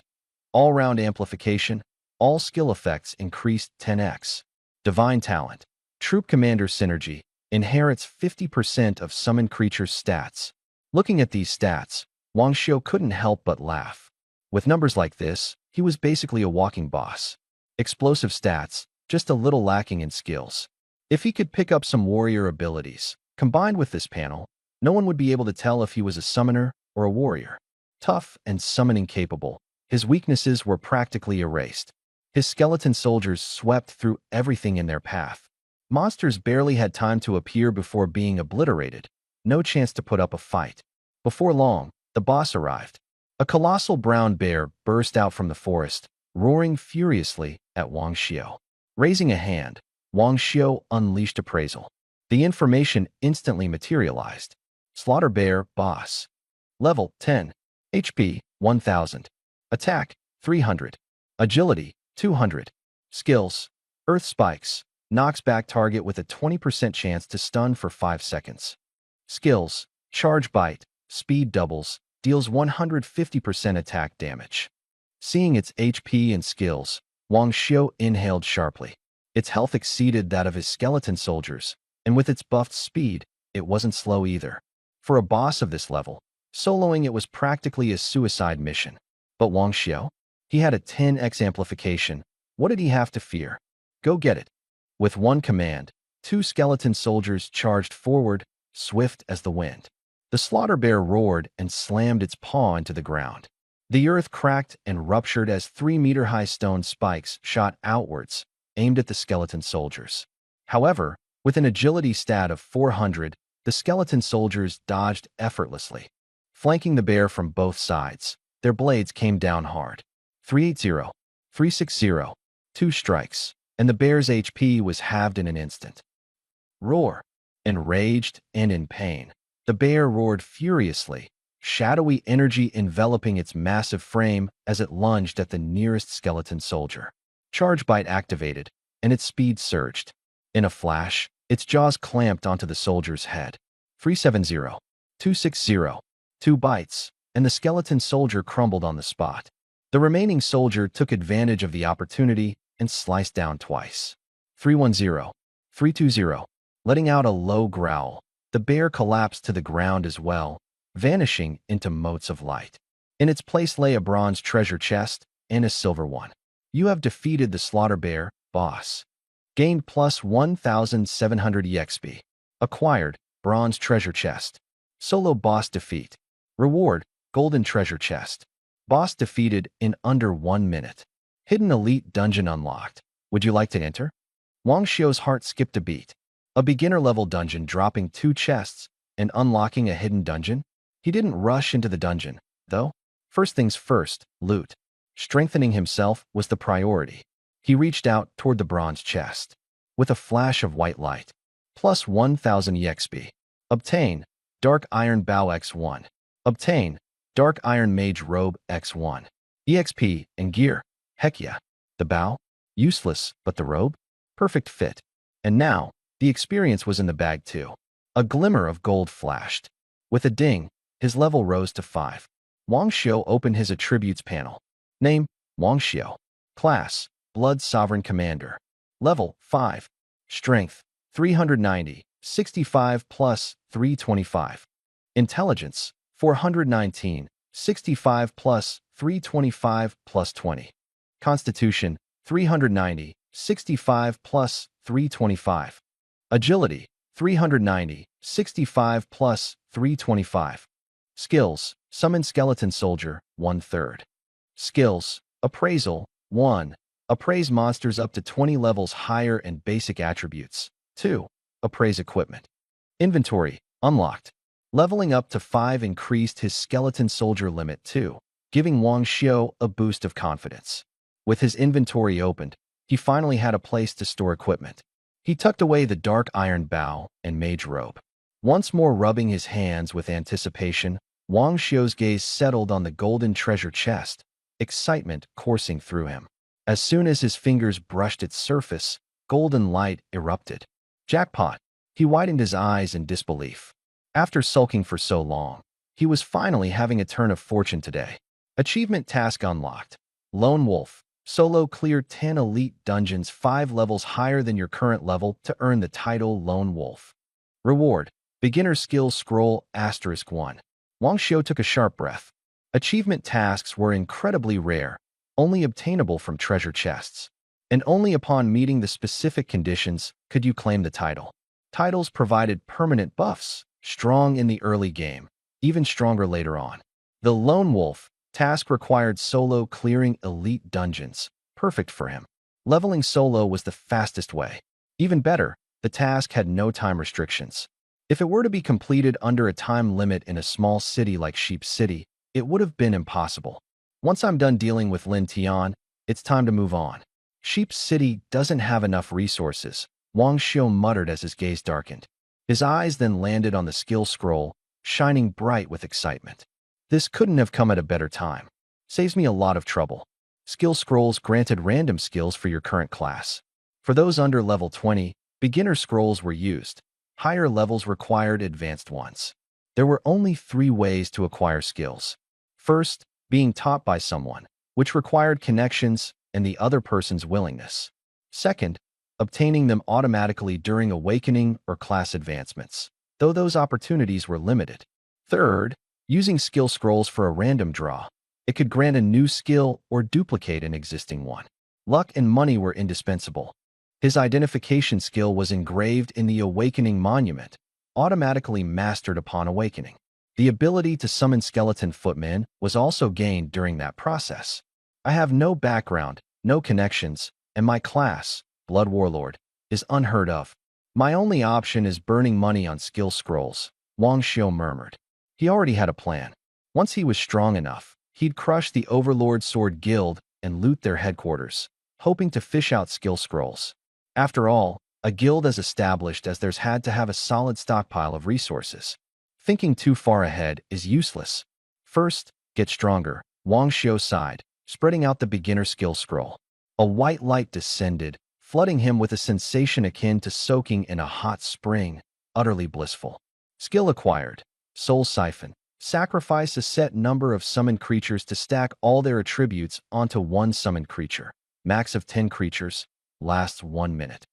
all-round amplification, all skill effects increased 10x. Divine Talent, Troop Commander Synergy, inherits 50% of summoned creatures' stats. Looking at these stats, Wang Xiu couldn't help but laugh. With numbers like this, he was basically a walking boss. Explosive stats, just a little lacking in skills. If he could pick up some warrior abilities, combined with this panel, no one would be able to tell if he was a summoner or a warrior. Tough and summoning capable, His weaknesses were practically erased. His skeleton soldiers swept through everything in their path. Monsters barely had time to appear before being obliterated. No chance to put up a fight. Before long, the boss arrived. A colossal brown bear burst out from the forest, roaring furiously at Wang Xiao. Raising a hand, Wang Xiao unleashed appraisal. The information instantly materialized. Slaughter Bear, Boss. Level 10. HP, 1000. Attack, 300. Agility, 200. Skills. Earth Spikes. Knocks back target with a 20% chance to stun for 5 seconds. Skills. Charge Bite. Speed doubles. Deals 150% attack damage. Seeing its HP and skills, Wang Xiao inhaled sharply. Its health exceeded that of his skeleton soldiers, and with its buffed speed, it wasn't slow either. For a boss of this level, soloing it was practically a suicide mission. But Wang Xiao? He had a 10x amplification. What did he have to fear? Go get it. With one command, 2 skeleton soldiers charged forward, swift as the wind. The slaughter bear roared and slammed its paw into the ground. The earth cracked and ruptured as 3-meter-high stone spikes shot outwards, aimed at the skeleton soldiers. However, with an agility stat of 400, the skeleton soldiers dodged effortlessly. Flanking the bear from both sides, their blades came down hard. 380, 360, 2 strikes, and the bear's HP was halved in an instant. Roar. Enraged and in pain, the bear roared furiously, shadowy energy enveloping its massive frame as it lunged at the nearest skeleton soldier. Charge Bite activated, and its speed surged. In a flash, its jaws clamped onto the soldier's head. 370, 260, 2 bites, and the skeleton soldier crumbled on the spot. The remaining soldier took advantage of the opportunity and sliced down twice. 310, 320. Letting out a low growl, the bear collapsed to the ground as well, vanishing into motes of light. In its place lay a bronze treasure chest and a silver one. You have defeated the slaughter bear, boss. Gained plus 1,700 EXP. Acquired, bronze treasure chest. Solo boss defeat. Reward, golden treasure chest. Boss defeated in under 1 minute. Hidden elite dungeon unlocked. Would you like to enter? Wang Xiao's heart skipped a beat. A beginner-level dungeon dropping 2 chests and unlocking a hidden dungeon? He didn't rush into the dungeon, though. First things first, loot. Strengthening himself was the priority. He reached out toward the bronze chest. With a flash of white light. Plus 1,000 EXP. Obtain, Dark Iron Bow X1. Obtain, Dark Iron Mage Robe X1. EXP and gear. Heck yeah. The bow? Useless, but the robe? Perfect fit. And now, the experience was in the bag too. A glimmer of gold flashed. With a ding, his level rose to 5. Wang Xiao opened his attributes panel. Name, Wang Xiao. Class, Blood Sovereign Commander. Level, 5. Strength, 390, 65 plus 325. Intelligence, 419, 65 plus 325 plus 20. Constitution, 390, 65 plus 325. Agility, 390, 65 plus 325. Skills, Summon Skeleton Soldier, 1/3. Skills, Appraisal, 1. Appraise monsters up to 20 levels higher and basic attributes. 2. Appraise equipment. Inventory, unlocked. Leveling up to 5 increased his skeleton soldier limit too, giving Wang Xiao a boost of confidence. With his inventory opened, he finally had a place to store equipment. He tucked away the dark iron bow and mage robe. Once more rubbing his hands with anticipation, Wang Xiao's gaze settled on the golden treasure chest, excitement coursing through him. As soon as his fingers brushed its surface, golden light erupted. Jackpot! He widened his eyes in disbelief. After sulking for so long, he was finally having a turn of fortune today. Achievement task unlocked. Lone Wolf. Solo clear 10 elite dungeons 5 levels higher than your current level to earn the title Lone Wolf. Reward. Beginner skill scroll *1. Wang Xiao took a sharp breath. Achievement tasks were incredibly rare, only obtainable from treasure chests. And only upon meeting the specific conditions could you claim the title. Titles provided permanent buffs, strong in the early game, even stronger later on. The Lone Wolf, Task required solo clearing elite dungeons. Perfect for him. Leveling solo was the fastest way. Even better, the task had no time restrictions. If it were to be completed under a time limit in a small city like Sheep City, it would have been impossible. Once I'm done dealing with Lin Tian, it's time to move on. Sheep City doesn't have enough resources, Wang Xiu muttered as his gaze darkened. His eyes then landed on the skill scroll, shining bright with excitement. This couldn't have come at a better time. Saves me a lot of trouble. Skill scrolls granted random skills for your current class. For those under level 20, beginner scrolls were used. Higher levels required advanced ones. There were only 3 ways to acquire skills. First, being taught by someone, which required connections and the other person's willingness. Second, obtaining them automatically during awakening or class advancements, though those opportunities were limited. Third, using skill scrolls for a random draw. It could grant a new skill or duplicate an existing one. Luck and money were indispensable. His identification skill was engraved in the Awakening Monument, automatically mastered upon awakening. The ability to summon skeleton footmen was also gained during that process. I have no background, no connections, and my class, Blood Warlord, is unheard of. My only option is burning money on skill scrolls, Wang Xiu murmured. He already had a plan. Once he was strong enough, he'd crush the Overlord Sword Guild and loot their headquarters, hoping to fish out skill scrolls. After all, a guild as established as theirs had to have a solid stockpile of resources. Thinking too far ahead is useless. First, get stronger, Wang Xiu sighed, spreading out the beginner skill scroll. A white light descended, flooding him with a sensation akin to soaking in a hot spring, utterly blissful. Skill acquired. Soul Siphon. Sacrifice a set number of summoned creatures to stack all their attributes onto one summoned creature. Max of 10 creatures. Lasts 1 minute.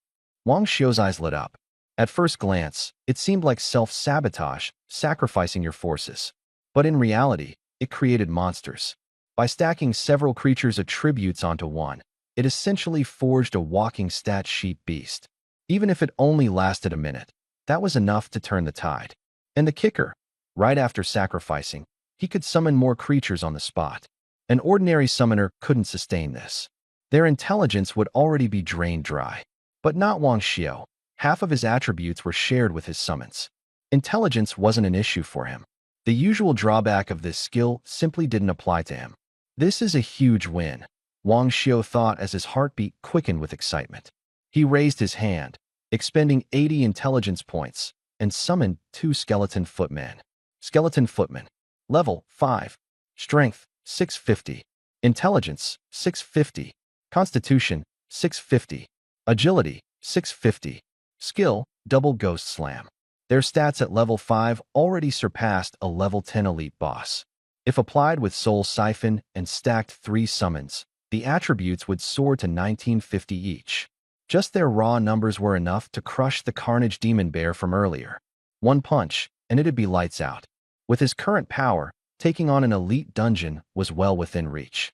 Wang Xiu's eyes lit up. At first glance, it seemed like self-sabotage, sacrificing your forces. But in reality, it created monsters. By stacking several creatures' attributes onto one, it essentially forged a walking stat sheet beast. Even if it only lasted a minute, that was enough to turn the tide. And the kicker, right after sacrificing, he could summon more creatures on the spot. An ordinary summoner couldn't sustain this. Their intelligence would already be drained dry. But not Wang Xiu. Half of his attributes were shared with his summons. Intelligence wasn't an issue for him. The usual drawback of this skill simply didn't apply to him. This is a huge win, Wang Xiu thought as his heartbeat quickened with excitement. He raised his hand, expending 80 intelligence points, and summoned 2 skeleton footmen. Skeleton footmen. Level 5. Strength, 650. Intelligence, 650. Constitution, 650. Agility, 650. Skill, Double Ghost Slam. Their stats at level 5 already surpassed a level 10 elite boss. If applied with Soul Siphon and stacked 3 summons, the attributes would soar to 1950 each. Just their raw numbers were enough to crush the Carnage Demon Bear from earlier. One punch, and it'd be lights out. With his current power, taking on an elite dungeon was well within reach.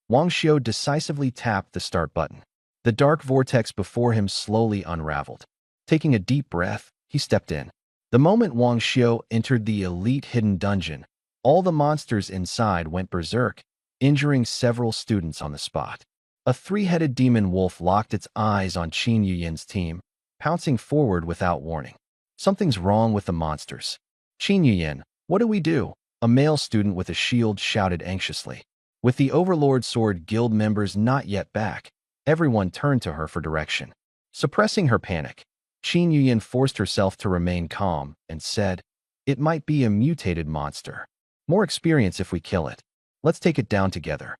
Wang Xiu decisively tapped the start button. The dark vortex before him slowly unraveled. Taking a deep breath, he stepped in. The moment Wang Xiu entered the elite hidden dungeon, all the monsters inside went berserk, injuring several students on the spot. A 3-headed demon wolf locked its eyes on Qin Yuyan's team, pouncing forward without warning. Something's wrong with the monsters. Qin Yuyan, what do we do? A male student with a shield shouted anxiously. With the Overlord Sword Guild members not yet back, everyone turned to her for direction. Suppressing her panic, Qin Yuyan forced herself to remain calm and said, "It might be a mutated monster. More experience if we kill it. Let's take it down together."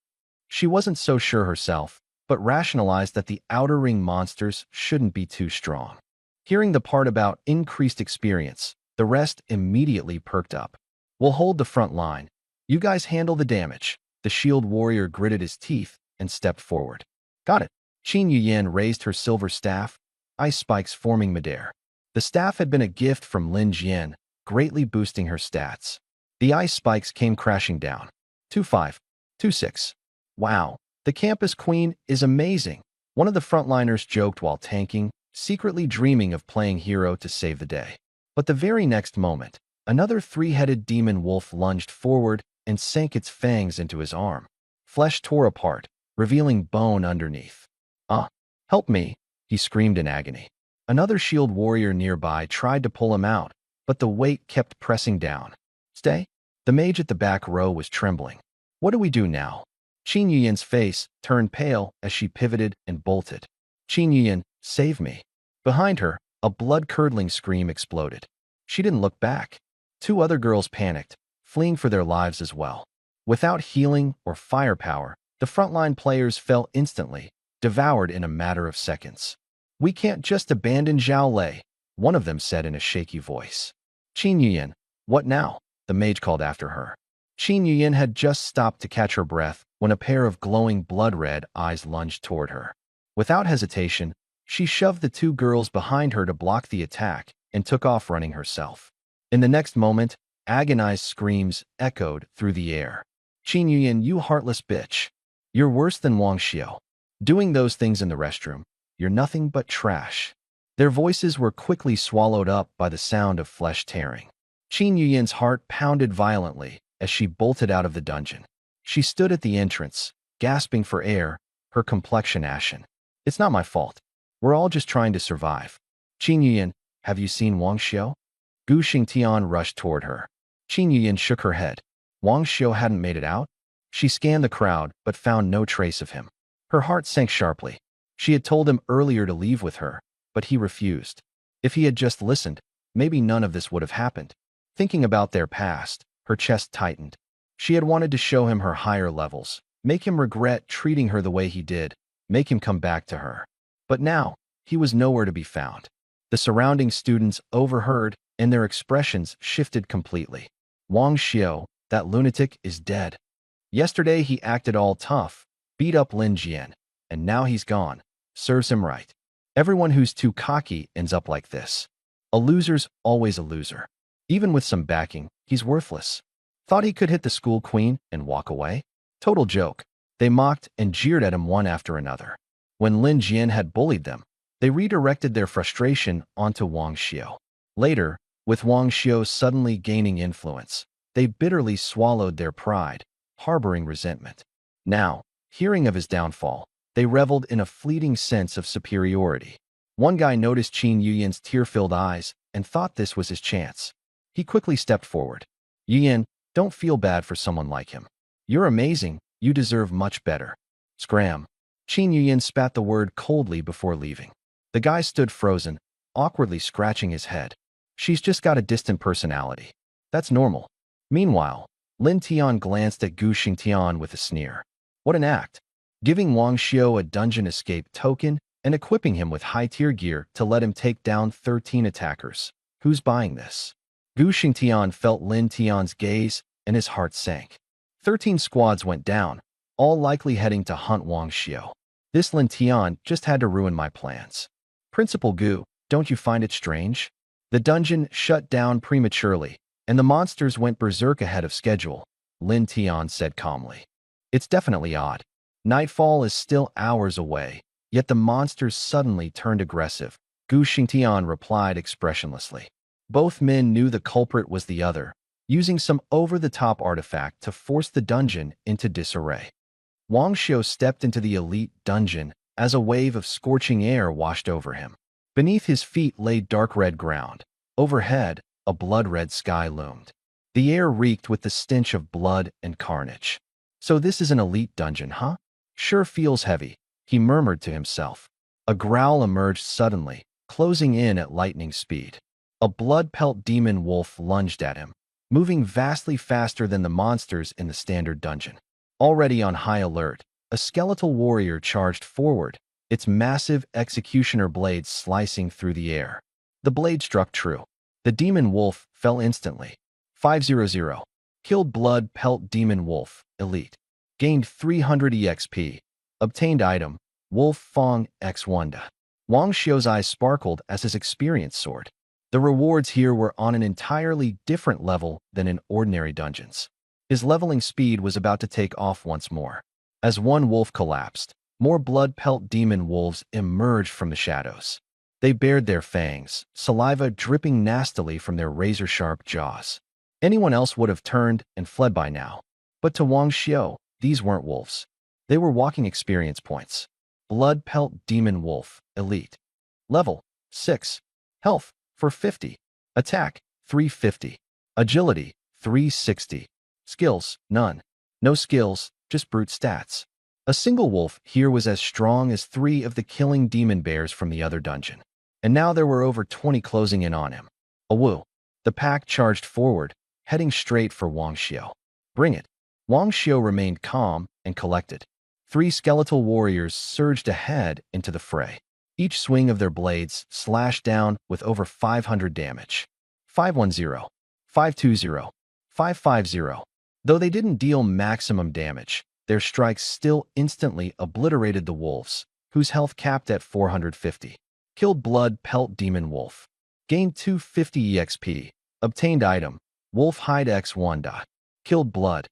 She wasn't so sure herself, but rationalized that the outer ring monsters shouldn't be too strong. Hearing the part about increased experience, the rest immediately perked up. "We'll hold the front line. You guys handle the damage." The shield warrior gritted his teeth and stepped forward. "Got it." Qin Yuyan raised her silver staff, ice spikes forming midair. The staff had been a gift from Lin Jian, greatly boosting her stats. The ice spikes came crashing down. 2-5, 2-6. Wow, the campus queen is amazing. One of the frontliners joked while tanking, secretly dreaming of playing hero to save the day. But the very next moment, another 3-headed demon wolf lunged forward and sank its fangs into his arm. Flesh tore apart, revealing bone underneath. "Ah, help me," he screamed in agony. Another shield warrior nearby tried to pull him out, but the weight kept pressing down. "Stay?" The mage at the back row was trembling. "What do we do now?" Qin Yuyan's face turned pale as she pivoted and bolted. "Qin Yuyan, save me." Behind her, a blood-curdling scream exploded. She didn't look back. Two other girls panicked, fleeing for their lives as well. Without healing or firepower, the frontline players fell instantly, devoured in a matter of seconds. "We can't just abandon Zhao Lei," one of them said in a shaky voice. "Qin Yuyan, what now?" the mage called after her. Qin Yuyan had just stopped to catch her breath when a pair of glowing blood-red eyes lunged toward her. Without hesitation, she shoved the two girls behind her to block the attack and took off running herself. In the next moment, agonized screams echoed through the air. "Qin Yuyan, you heartless bitch. You're worse than Wang Xiao. Doing those things in the restroom, you're nothing but trash." Their voices were quickly swallowed up by the sound of flesh tearing. Qin Yuyan's heart pounded violently as she bolted out of the dungeon. She stood at the entrance, gasping for air, her complexion ashen. "It's not my fault. We're all just trying to survive." "Qin Yuyan, have you seen Wang Xiao?" Gu Xingtian rushed toward her. Qin Yuyan shook her head. Wang Xiao hadn't made it out? She scanned the crowd but found no trace of him. Her heart sank sharply. She had told him earlier to leave with her, but he refused. If he had just listened, maybe none of this would have happened. Thinking about their past, her chest tightened. She had wanted to show him her higher levels, make him regret treating her the way he did, make him come back to her. But now, he was nowhere to be found. The surrounding students overheard, and their expressions shifted completely. Wang Xiao, that lunatic, is dead. Yesterday he acted all tough, beat up Lin Jian, and now he's gone. Serves him right. Everyone who's too cocky ends up like this. A loser's always a loser. Even with some backing, he's worthless. Thought he could hit the school queen and walk away? Total joke. They mocked and jeered at him one after another. When Lin Jian had bullied them, they redirected their frustration onto Wang Xiao. Later, with Wang Xiao suddenly gaining influence, they bitterly swallowed their pride, harboring resentment. Now, hearing of his downfall, they reveled in a fleeting sense of superiority. One guy noticed Qin Yuyan's tear-filled eyes and thought this was his chance. He quickly stepped forward. "Yuyan, don't feel bad for someone like him. You're amazing, you deserve much better." Scram. Qin Yuyan spat the word coldly before leaving. The guy stood frozen, awkwardly scratching his head. "She's just got a distant personality. That's normal." Meanwhile, Lin Tian glanced at Gu Xingtian with a sneer. What an act. Giving Wang Xiao a dungeon escape token and equipping him with high-tier gear to let him take down 13 attackers. Who's buying this? Gu Xingtian felt Lin Tian's gaze and his heart sank. 13 squads went down, all likely heading to hunt Wang Xiao. This Lin Tian just had to ruin my plans. Principal Gu, don't you find it strange? The dungeon shut down prematurely, and the monsters went berserk ahead of schedule, Lin Tian said calmly. It's definitely odd. Nightfall is still hours away, yet the monsters suddenly turned aggressive, Gu Xingtian replied expressionlessly. Both men knew the culprit was the other, using some over-the-top artifact to force the dungeon into disarray. Wang Xiao stepped into the elite dungeon as a wave of scorching air washed over him. Beneath his feet lay dark red ground. Overhead, a blood-red sky loomed. The air reeked with the stench of blood and carnage. So this is an elite dungeon, huh? Sure feels heavy, he murmured to himself. A growl emerged suddenly, closing in at lightning speed. A blood-pelt demon wolf lunged at him, moving vastly faster than the monsters in the standard dungeon. Already on high alert, a skeletal warrior charged forward, its massive executioner blade slicing through the air. The blade struck true. The demon wolf fell instantly. 500. Killed blood-pelt demon wolf, elite. Gained 300 EXP. Obtained item, Wolf Fong X Wanda. Wang Xiao's eyes sparkled as his experience soared. The rewards here were on an entirely different level than in ordinary dungeons. His leveling speed was about to take off once more. As one wolf collapsed, more blood-pelt demon wolves emerged from the shadows. They bared their fangs, saliva dripping nastily from their razor-sharp jaws. Anyone else would have turned and fled by now. But to Wang Xiao, these weren't wolves. They were walking experience points. Blood Pelt Demon Wolf, Elite. Level 6. Health 450. Attack 350. Agility 360. Skills none. No skills, just brute stats. A single wolf here was as strong as 3 of the killing demon bears from the other dungeon. And now there were over 20 closing in on him. Awoo. The pack charged forward, heading straight for Wang Xiao. Bring it. Wang Xiao remained calm and collected. 3 skeletal warriors surged ahead into the fray. Each swing of their blades slashed down with over 500 damage. 510, 520, 550. Though they didn't deal maximum damage, their strikes still instantly obliterated the wolves, whose health capped at 450. Killed Blood Pelt Demon Wolf. Gained 250 EXP. Obtained item, Wolf Hide X1. Killed Blood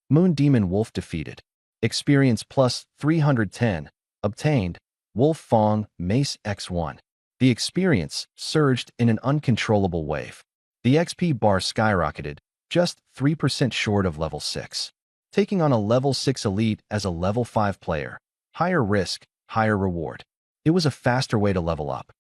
Moon Demon Wolf defeated. Experience plus 310. Obtained, Wolf Fong Mace X1. The experience surged in an uncontrollable wave. The XP bar skyrocketed, just 3% short of level 6. Taking on a level 6 elite as a level 5 player. Higher risk, higher reward. It was a faster way to level up.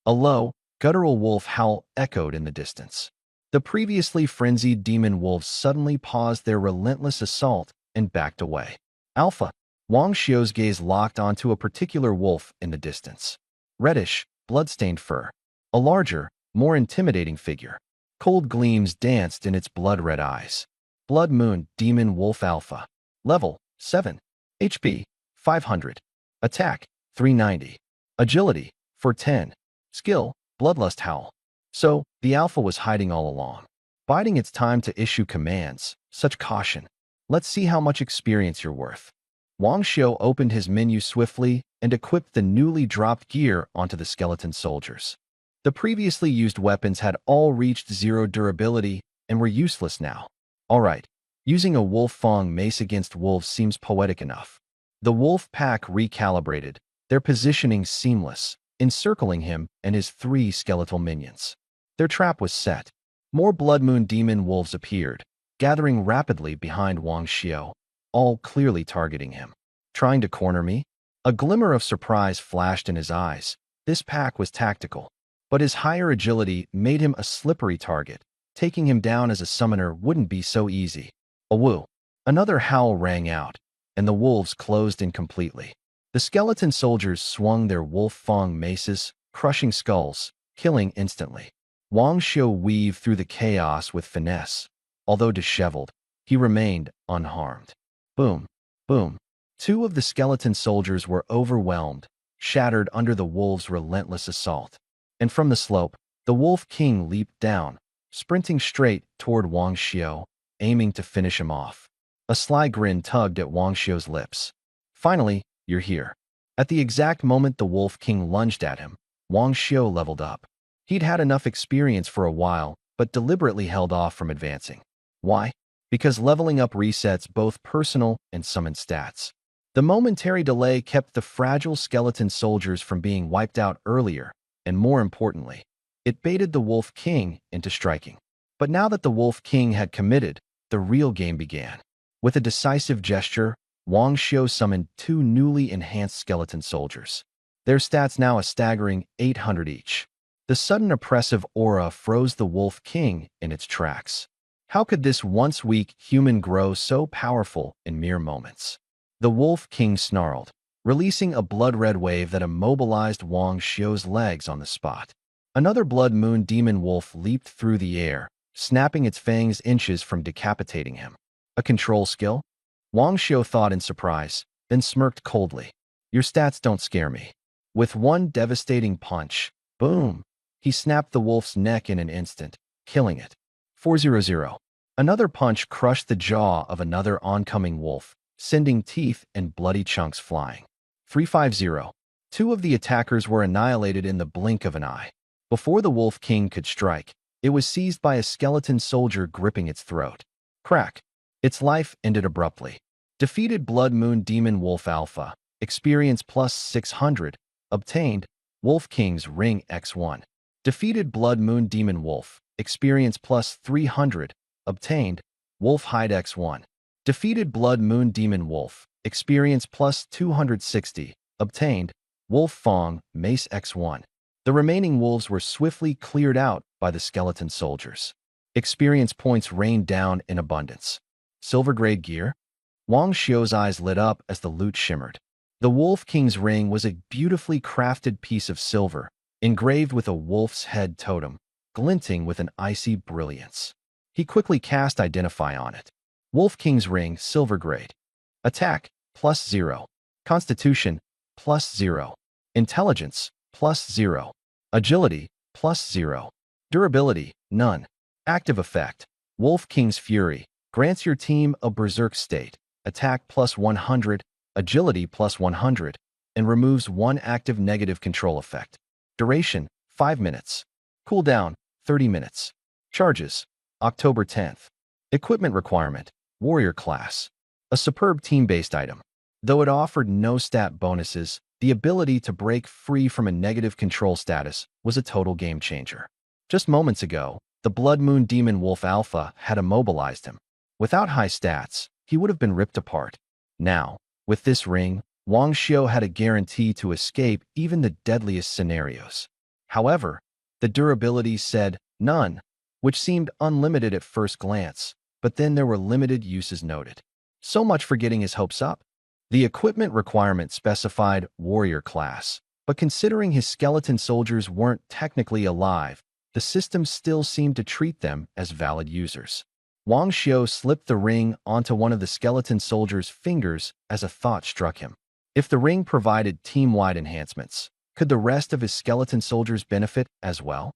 A low, guttural wolf howl echoed in the distance. The previously frenzied demon wolves suddenly paused their relentless assault and backed away. Alpha. Wang Xiao's gaze locked onto a particular wolf in the distance. Reddish, blood-stained fur. A larger, more intimidating figure. Cold gleams danced in its blood-red eyes. Blood Moon Demon Wolf Alpha. Level 7. HP 500. Attack 390. Agility 410. Skill Bloodlust Howl. So, the Alpha was hiding all along. Biding its time to issue commands. Such caution. Let's see how much experience you're worth. Wang Xiao opened his menu swiftly and equipped the newly dropped gear onto the skeleton soldiers. The previously used weapons had all reached 0 durability and were useless now. Alright, using a Wolf Fong mace against wolves seems poetic enough. The wolf pack recalibrated, their positioning seamless, encircling him and his 3 skeletal minions. Their trap was set. More Blood Moon Demon wolves appeared, gathering rapidly behind Wang Xiao, all clearly targeting him. Trying to corner me? A glimmer of surprise flashed in his eyes. This pack was tactical, but his higher agility made him a slippery target. Taking him down as a summoner wouldn't be so easy. Awoo! Another howl rang out, and the wolves closed in completely. The skeleton soldiers swung their Wolf Fong maces, crushing skulls, killing instantly. Wang Xiao weaved through the chaos with finesse. Although disheveled, he remained unharmed. Boom, boom. 2 of the skeleton soldiers were overwhelmed, shattered under the wolves' relentless assault. And from the slope, the Wolf King leaped down, sprinting straight toward Wang Xiao, aiming to finish him off. A sly grin tugged at Wang Xiao's lips. Finally, you're here. At the exact moment the Wolf King lunged at him, Wang Xiao leveled up. He'd had enough experience for a while, but deliberately held off from advancing. Why? Because leveling up resets both personal and summon stats. The momentary delay kept the fragile skeleton soldiers from being wiped out earlier, and more importantly, it baited the Wolf King into striking. But now that the Wolf King had committed, the real game began. With a decisive gesture, Wang Xiao summoned 2 newly enhanced skeleton soldiers. Their stats now a staggering 800 each. The sudden oppressive aura froze the Wolf King in its tracks. How could this once weak human grow so powerful in mere moments? The Wolf King snarled, releasing a blood-red wave that immobilized Wang Xiao's legs on the spot. Another Blood Moon Demon Wolf leaped through the air, snapping its fangs inches from decapitating him. A control skill? Wang Xiao thought in surprise, then smirked coldly. Your stats don't scare me. With one devastating punch, boom, he snapped the wolf's neck in an instant, killing it. 400. Another punch crushed the jaw of another oncoming wolf, sending teeth and bloody chunks flying. 350. 2 of the attackers were annihilated in the blink of an eye. Before the Wolf King could strike, it was seized by a skeleton soldier gripping its throat. Crack. Its life ended abruptly. Defeated Blood Moon Demon Wolf Alpha. Experience plus 600. Obtained, Wolf King's Ring X1. Defeated Blood Moon Demon Wolf. Experience plus 300. Obtained, Wolf Hide X1. Defeated Blood Moon Demon Wolf. Experience plus 260. Obtained. Wolf Fong, Mace X1. The remaining wolves were swiftly cleared out by the skeleton soldiers. Experience points rained down in abundance. Silver-grade gear? Wang Xiu's eyes lit up as the loot shimmered. The Wolf King's ring was a beautifully crafted piece of silver, engraved with a wolf's head totem, glinting with an icy brilliance. He quickly cast Identify on it. Wolf King's ring, silver grade. Attack, plus 0. Constitution, plus 0. Intelligence, plus 0. Agility, plus 0. Durability, none. Active effect, Wolf King's Fury, grants your team a berserk state, attack plus 100, agility plus 100, and removes one active negative control effect. Duration, 5 minutes. Cooldown, 30 minutes. Charges, October 10th. Equipment requirement, Warrior class. A superb team-based item. Though it offered no stat bonuses, the ability to break free from a negative control status was a total game changer. Just moments ago, the Blood Moon Demon Wolf Alpha had immobilized him. Without high stats, he would have been ripped apart. Now, with this ring, Wang Xiu had a guarantee to escape even the deadliest scenarios. However, the durability said none, which seemed unlimited at first glance, but then there were limited uses noted. So much for getting his hopes up. The equipment requirement specified warrior class, but considering his skeleton soldiers weren't technically alive, the system still seemed to treat them as valid users. Wang Xiu slipped the ring onto one of the skeleton soldiers' fingers as a thought struck him. If the ring provided team-wide enhancements, could the rest of his skeleton soldiers benefit as well?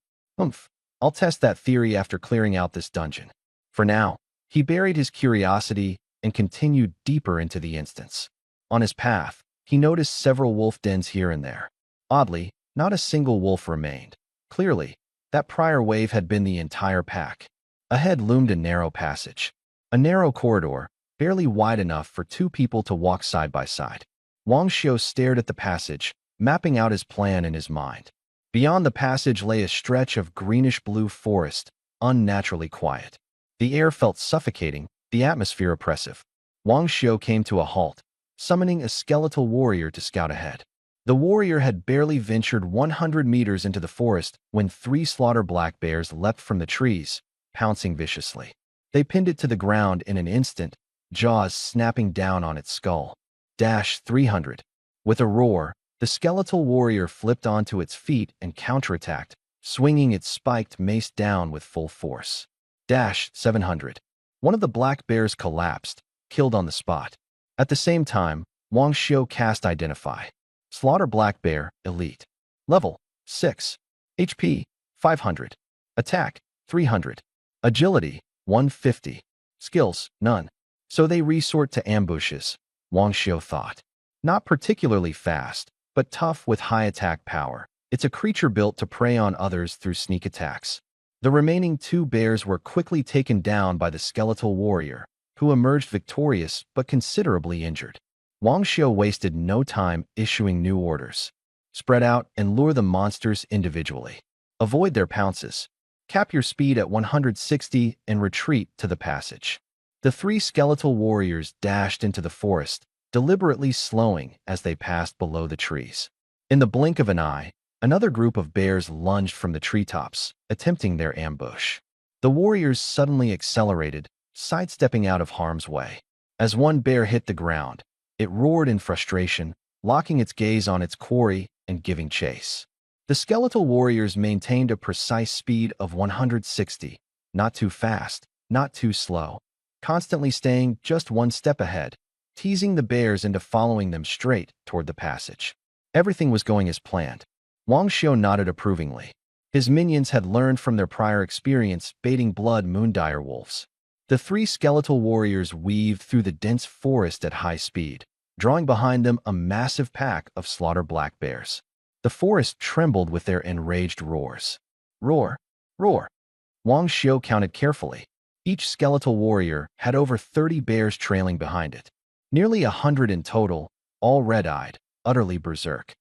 I'll test that theory after clearing out this dungeon. For now, he buried his curiosity and continued deeper into the instance. On his path, he noticed several wolf dens here and there. Oddly, not a single wolf remained. Clearly, that prior wave had been the entire pack. Ahead loomed a narrow passage. A narrow corridor, barely wide enough for two people to walk side by side. Wang Xiu stared at the passage, mapping out his plan in his mind. Beyond the passage lay a stretch of greenish-blue forest, unnaturally quiet. The air felt suffocating, the atmosphere oppressive. Wang Xiu came to a halt, summoning a skeletal warrior to scout ahead. The warrior had barely ventured 100 meters into the forest when 3 slaughter black bears leapt from the trees, pouncing viciously. They pinned it to the ground in an instant, jaws snapping down on its skull. 300. With a roar, the skeletal warrior flipped onto its feet and counterattacked, swinging its spiked mace down with full force. 700. One of the black bears collapsed, killed on the spot. At the same time, Wang Xiu cast Identify. Slaughter Black Bear, Elite. Level, 6. HP, 500. Attack, 300. Agility, 150. Skills, none. So they resort to ambushes, Wang Xiu thought. Not particularly fast, but tough with high attack power. It's a creature built to prey on others through sneak attacks. The remaining 2 bears were quickly taken down by the skeletal warrior, who emerged victorious but considerably injured. Wang Xiu wasted no time issuing new orders. Spread out and lure the monsters individually. Avoid their pounces. Cap your speed at 160 and retreat to the passage. The 3 skeletal warriors dashed into the forest, deliberately slowing as they passed below the trees. In the blink of an eye, another group of bears lunged from the treetops, attempting their ambush. The warriors suddenly accelerated, sidestepping out of harm's way. As one bear hit the ground, it roared in frustration, locking its gaze on its quarry and giving chase. The skeletal warriors maintained a precise speed of 160, not too fast, not too slow, constantly staying just one step ahead, teasing the bears into following them straight toward the passage. Everything was going as planned. Wang Xiu nodded approvingly. His minions had learned from their prior experience baiting blood moon dire wolves. The 3 skeletal warriors weaved through the dense forest at high speed, drawing behind them a massive pack of slaughter black bears. The forest trembled with their enraged roars. Roar, roar. Wang Xiu counted carefully. Each skeletal warrior had over 30 bears trailing behind it. Nearly 100 in total, all red-eyed, utterly berserk.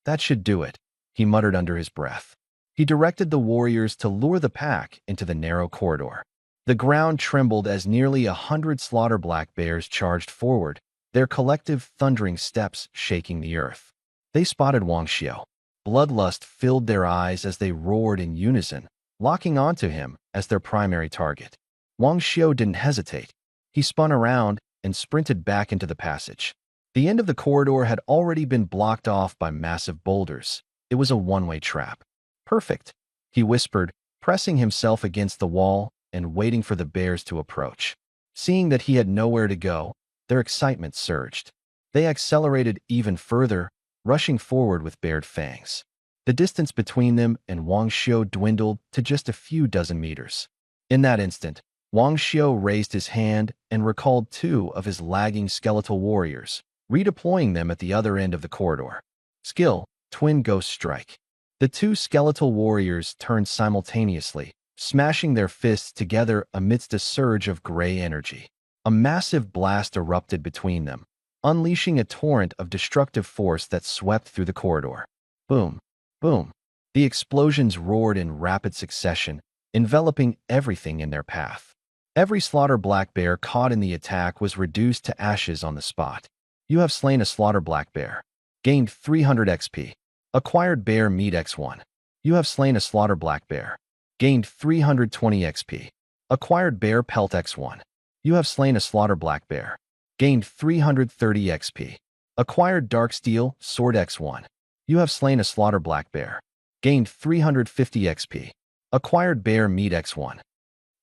That should do it, he muttered under his breath. He directed the warriors to lure the pack into the narrow corridor. The ground trembled as nearly 100 slaughter black bears charged forward, their collective thundering steps shaking the earth. They spotted Wang Xiao. Bloodlust filled their eyes as they roared in unison, locking onto him as their primary target. Wang Xiao didn't hesitate. He spun around and sprinted back into the passage. The end of the corridor had already been blocked off by massive boulders. It was a one-way trap. Perfect, he whispered, pressing himself against the wall and waiting for the bears to approach. Seeing that he had nowhere to go, their excitement surged. They accelerated even further, rushing forward with bared fangs. The distance between them and Wang Xiao dwindled to just a few dozen meters. In that instant, Wang Xiao raised his hand and recalled two of his lagging skeletal warriors, redeploying them at the other end of the corridor. Skill, Twin Ghost Strike. The two skeletal warriors turned simultaneously, smashing their fists together amidst a surge of gray energy. A massive blast erupted between them, unleashing a torrent of destructive force that swept through the corridor. Boom, boom. The explosions roared in rapid succession, enveloping everything in their path. Every slaughter black bear caught in the attack was reduced to ashes on the spot. You have slain a slaughter black bear. Gained 300 XP. Acquired bear meat X1. You have slain a slaughter black bear. Gained 320 XP. Acquired bear pelt X1. You have slain a slaughter black bear. Gained 330 XP. Acquired dark steel sword X1. You have slain a slaughter black bear. Gained 350 XP. Acquired bear meat X1.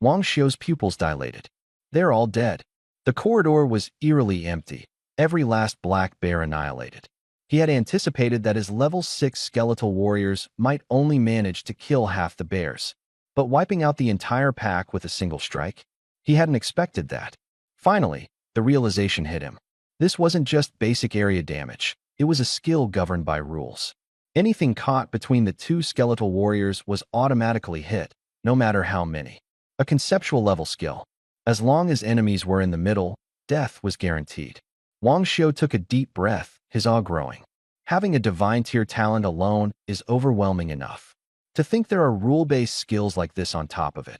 Wang Xiao's pupils dilated. They're all dead. The corridor was eerily empty, every last black bear annihilated. He had anticipated that his level 6 skeletal warriors might only manage to kill half the bears, but wiping out the entire pack with a single strike? He hadn't expected that. Finally, the realization hit him. This wasn't just basic area damage, it was a skill governed by rules. Anything caught between the two skeletal warriors was automatically hit, no matter how many. A conceptual level skill. As long as enemies were in the middle, death was guaranteed. Wang Xiao took a deep breath, his awe growing. Having a divine tier talent alone is overwhelming enough. To think there are rule-based skills like this on top of it,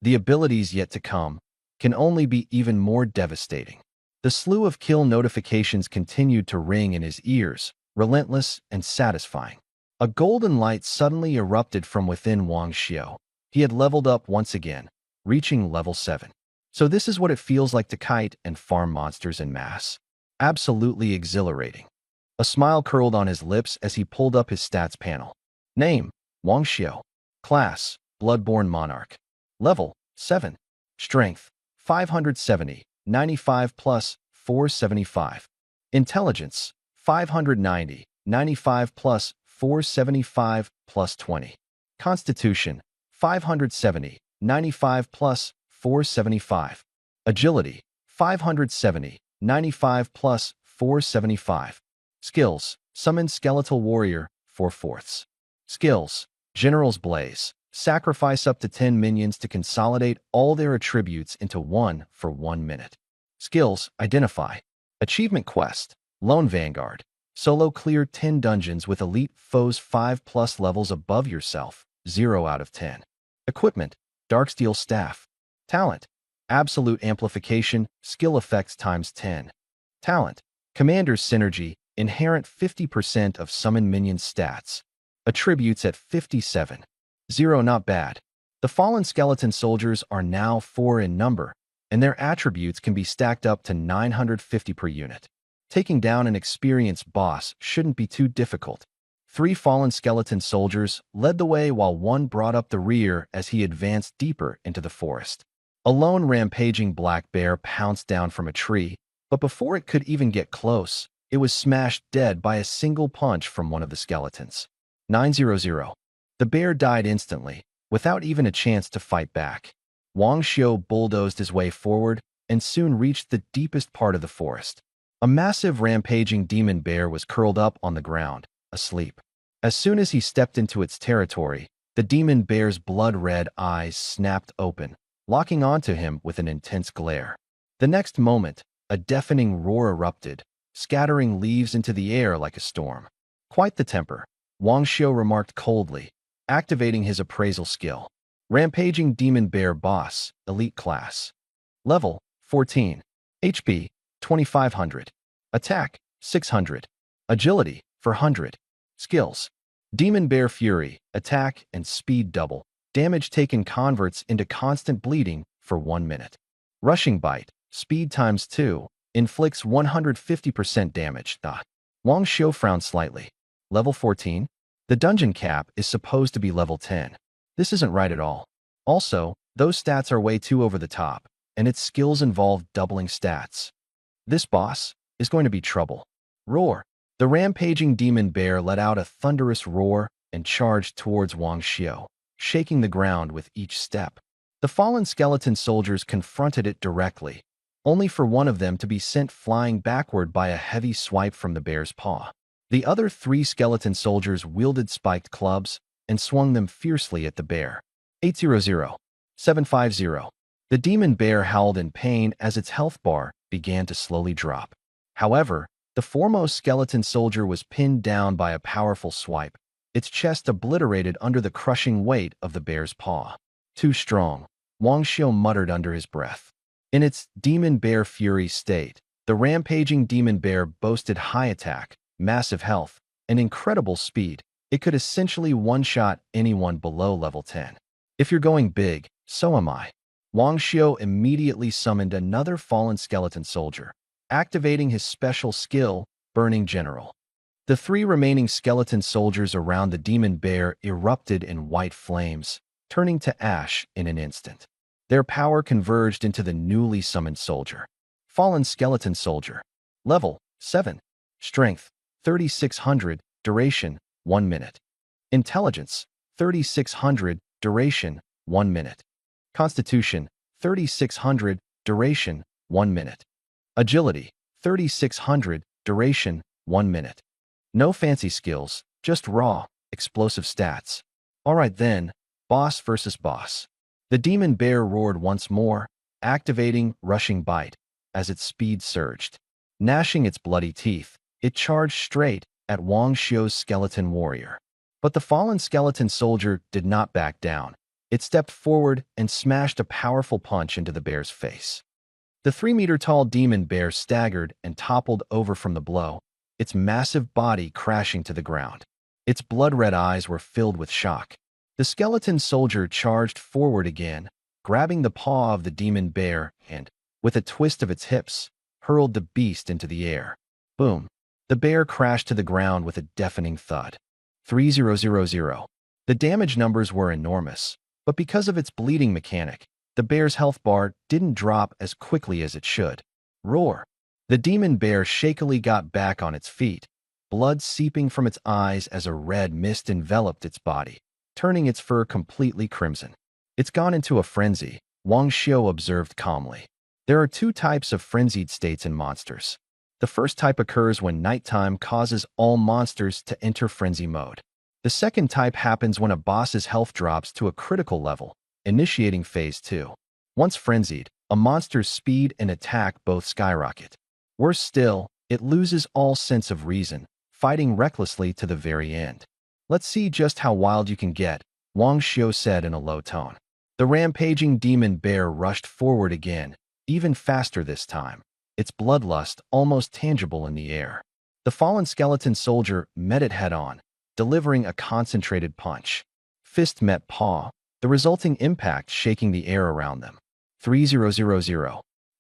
the abilities yet to come, can only be even more devastating. The slew of kill notifications continued to ring in his ears, relentless and satisfying. A golden light suddenly erupted from within Wang Xiao. He had leveled up once again, reaching level 7. So this is what it feels like to kite and farm monsters en masse. Absolutely exhilarating. A smile curled on his lips as he pulled up his stats panel. Name, Wang Xiao. Class, Bloodborne Monarch. Level, 7. Strength, 570, 95 plus, 475. Intelligence, 590, 95 plus, 475 plus 20. Constitution, 570, 95 plus, 475. Agility, 570, 95 plus, 475. Skills, Summon Skeletal Warrior, 4/4. Skills, General's Blaze. Sacrifice up to 10 minions to consolidate all their attributes into one for 1 minute. Skills, Identify. Achievement Quest, Lone Vanguard. Solo clear 10 dungeons with elite foes 5+ levels above yourself, 0 out of 10. Equipment, Darksteel Staff. Talent, Absolute Amplification, Skill Effects times 10. Talent, Commander's Synergy, Inherent 50% of Summon Minion Stats. Attributes at 57. 0 not bad. The fallen skeleton soldiers are now 4 in number, and their attributes can be stacked up to 950 per unit. Taking down an experienced boss shouldn't be too difficult. 3 fallen skeleton soldiers led the way while one brought up the rear as he advanced deeper into the forest. A lone rampaging black bear pounced down from a tree, but before it could even get close, it was smashed dead by a single punch from one of the skeletons. 900. The bear died instantly, without even a chance to fight back. Wang Xiao bulldozed his way forward and soon reached the deepest part of the forest. A massive rampaging demon bear was curled up on the ground, asleep. As soon as he stepped into its territory, the demon bear's blood-red eyes snapped open, locking onto him with an intense glare. The next moment, a deafening roar erupted, scattering leaves into the air like a storm. Quite the temper, Wang Xiao remarked coldly, activating his appraisal skill. Rampaging Demon Bear Boss, Elite Class. Level, 14. HP, 2500. Attack, 600. Agility, 400. Skills. Demon Bear Fury, attack and speed double. Damage taken converts into constant bleeding for 1 minute. Rushing Bite, speed times 2, inflicts 150% damage. Wang Xiu frowned slightly. Level 14? The dungeon cap is supposed to be level 10. This isn't right at all. Also, those stats are way too over the top, and its skills involve doubling stats. This boss is going to be trouble. Roar! The rampaging demon bear let out a thunderous roar and charged towards Wang Xiu, shaking the ground with each step. The fallen skeleton soldiers confronted it directly, only for one of them to be sent flying backward by a heavy swipe from the bear's paw. The other 3 skeleton soldiers wielded spiked clubs and swung them fiercely at the bear. 800. 750. The demon bear howled in pain as its health bar began to slowly drop. However, the foremost skeleton soldier was pinned down by a powerful swipe, its chest obliterated under the crushing weight of the bear's paw. Too strong, Wang Xiu muttered under his breath. In its demon bear fury state, the rampaging demon bear boasted high attack, massive health, and incredible speed. It could essentially one-shot anyone below level 10. If you're going big, so am I. Wang Xiu immediately summoned another fallen skeleton soldier, activating his special skill, Burning General. The 3 remaining skeleton soldiers around the demon bear erupted in white flames, turning to ash in an instant. Their power converged into the newly summoned soldier. Fallen skeleton soldier. Level, 7. Strength, 3600. Duration, 1 minute. Intelligence, 3600. Duration, 1 minute. Constitution, 3600. Duration, 1 minute. Agility, 3600. Duration, 1 minute. No fancy skills, just raw, explosive stats. Alright then, boss versus boss. The demon bear roared once more, activating Rushing Bite as its speed surged. Gnashing its bloody teeth, it charged straight at Wang Xiu's skeleton warrior. But the fallen skeleton soldier did not back down. It stepped forward and smashed a powerful punch into the bear's face. The 3-meter-tall demon bear staggered and toppled over from the blow, its massive body crashing to the ground. Its blood-red eyes were filled with shock. The skeleton soldier charged forward again, grabbing the paw of the demon bear and, with a twist of its hips, hurled the beast into the air. Boom! The bear crashed to the ground with a deafening thud. 3000. The damage numbers were enormous, but because of its bleeding mechanic, the bear's health bar didn't drop as quickly as it should. Roar! The demon bear shakily got back on its feet, blood seeping from its eyes as a red mist enveloped its body, turning its fur completely crimson. It's gone into a frenzy, Wang Xiu observed calmly. There are 2 types of frenzied states in monsters. The first type occurs when nighttime causes all monsters to enter frenzy mode. The second type happens when a boss's health drops to a critical level, initiating phase 2. Once frenzied, a monster's speed and attack both skyrocket. Worse still, it loses all sense of reason, fighting recklessly to the very end. Let's see just how wild you can get, Wang Xiu said in a low tone. The rampaging demon bear rushed forward again, even faster this time, its bloodlust almost tangible in the air. The fallen skeleton soldier met it head-on, delivering a concentrated punch. Fist met paw, the resulting impact shaking the air around them. 3000.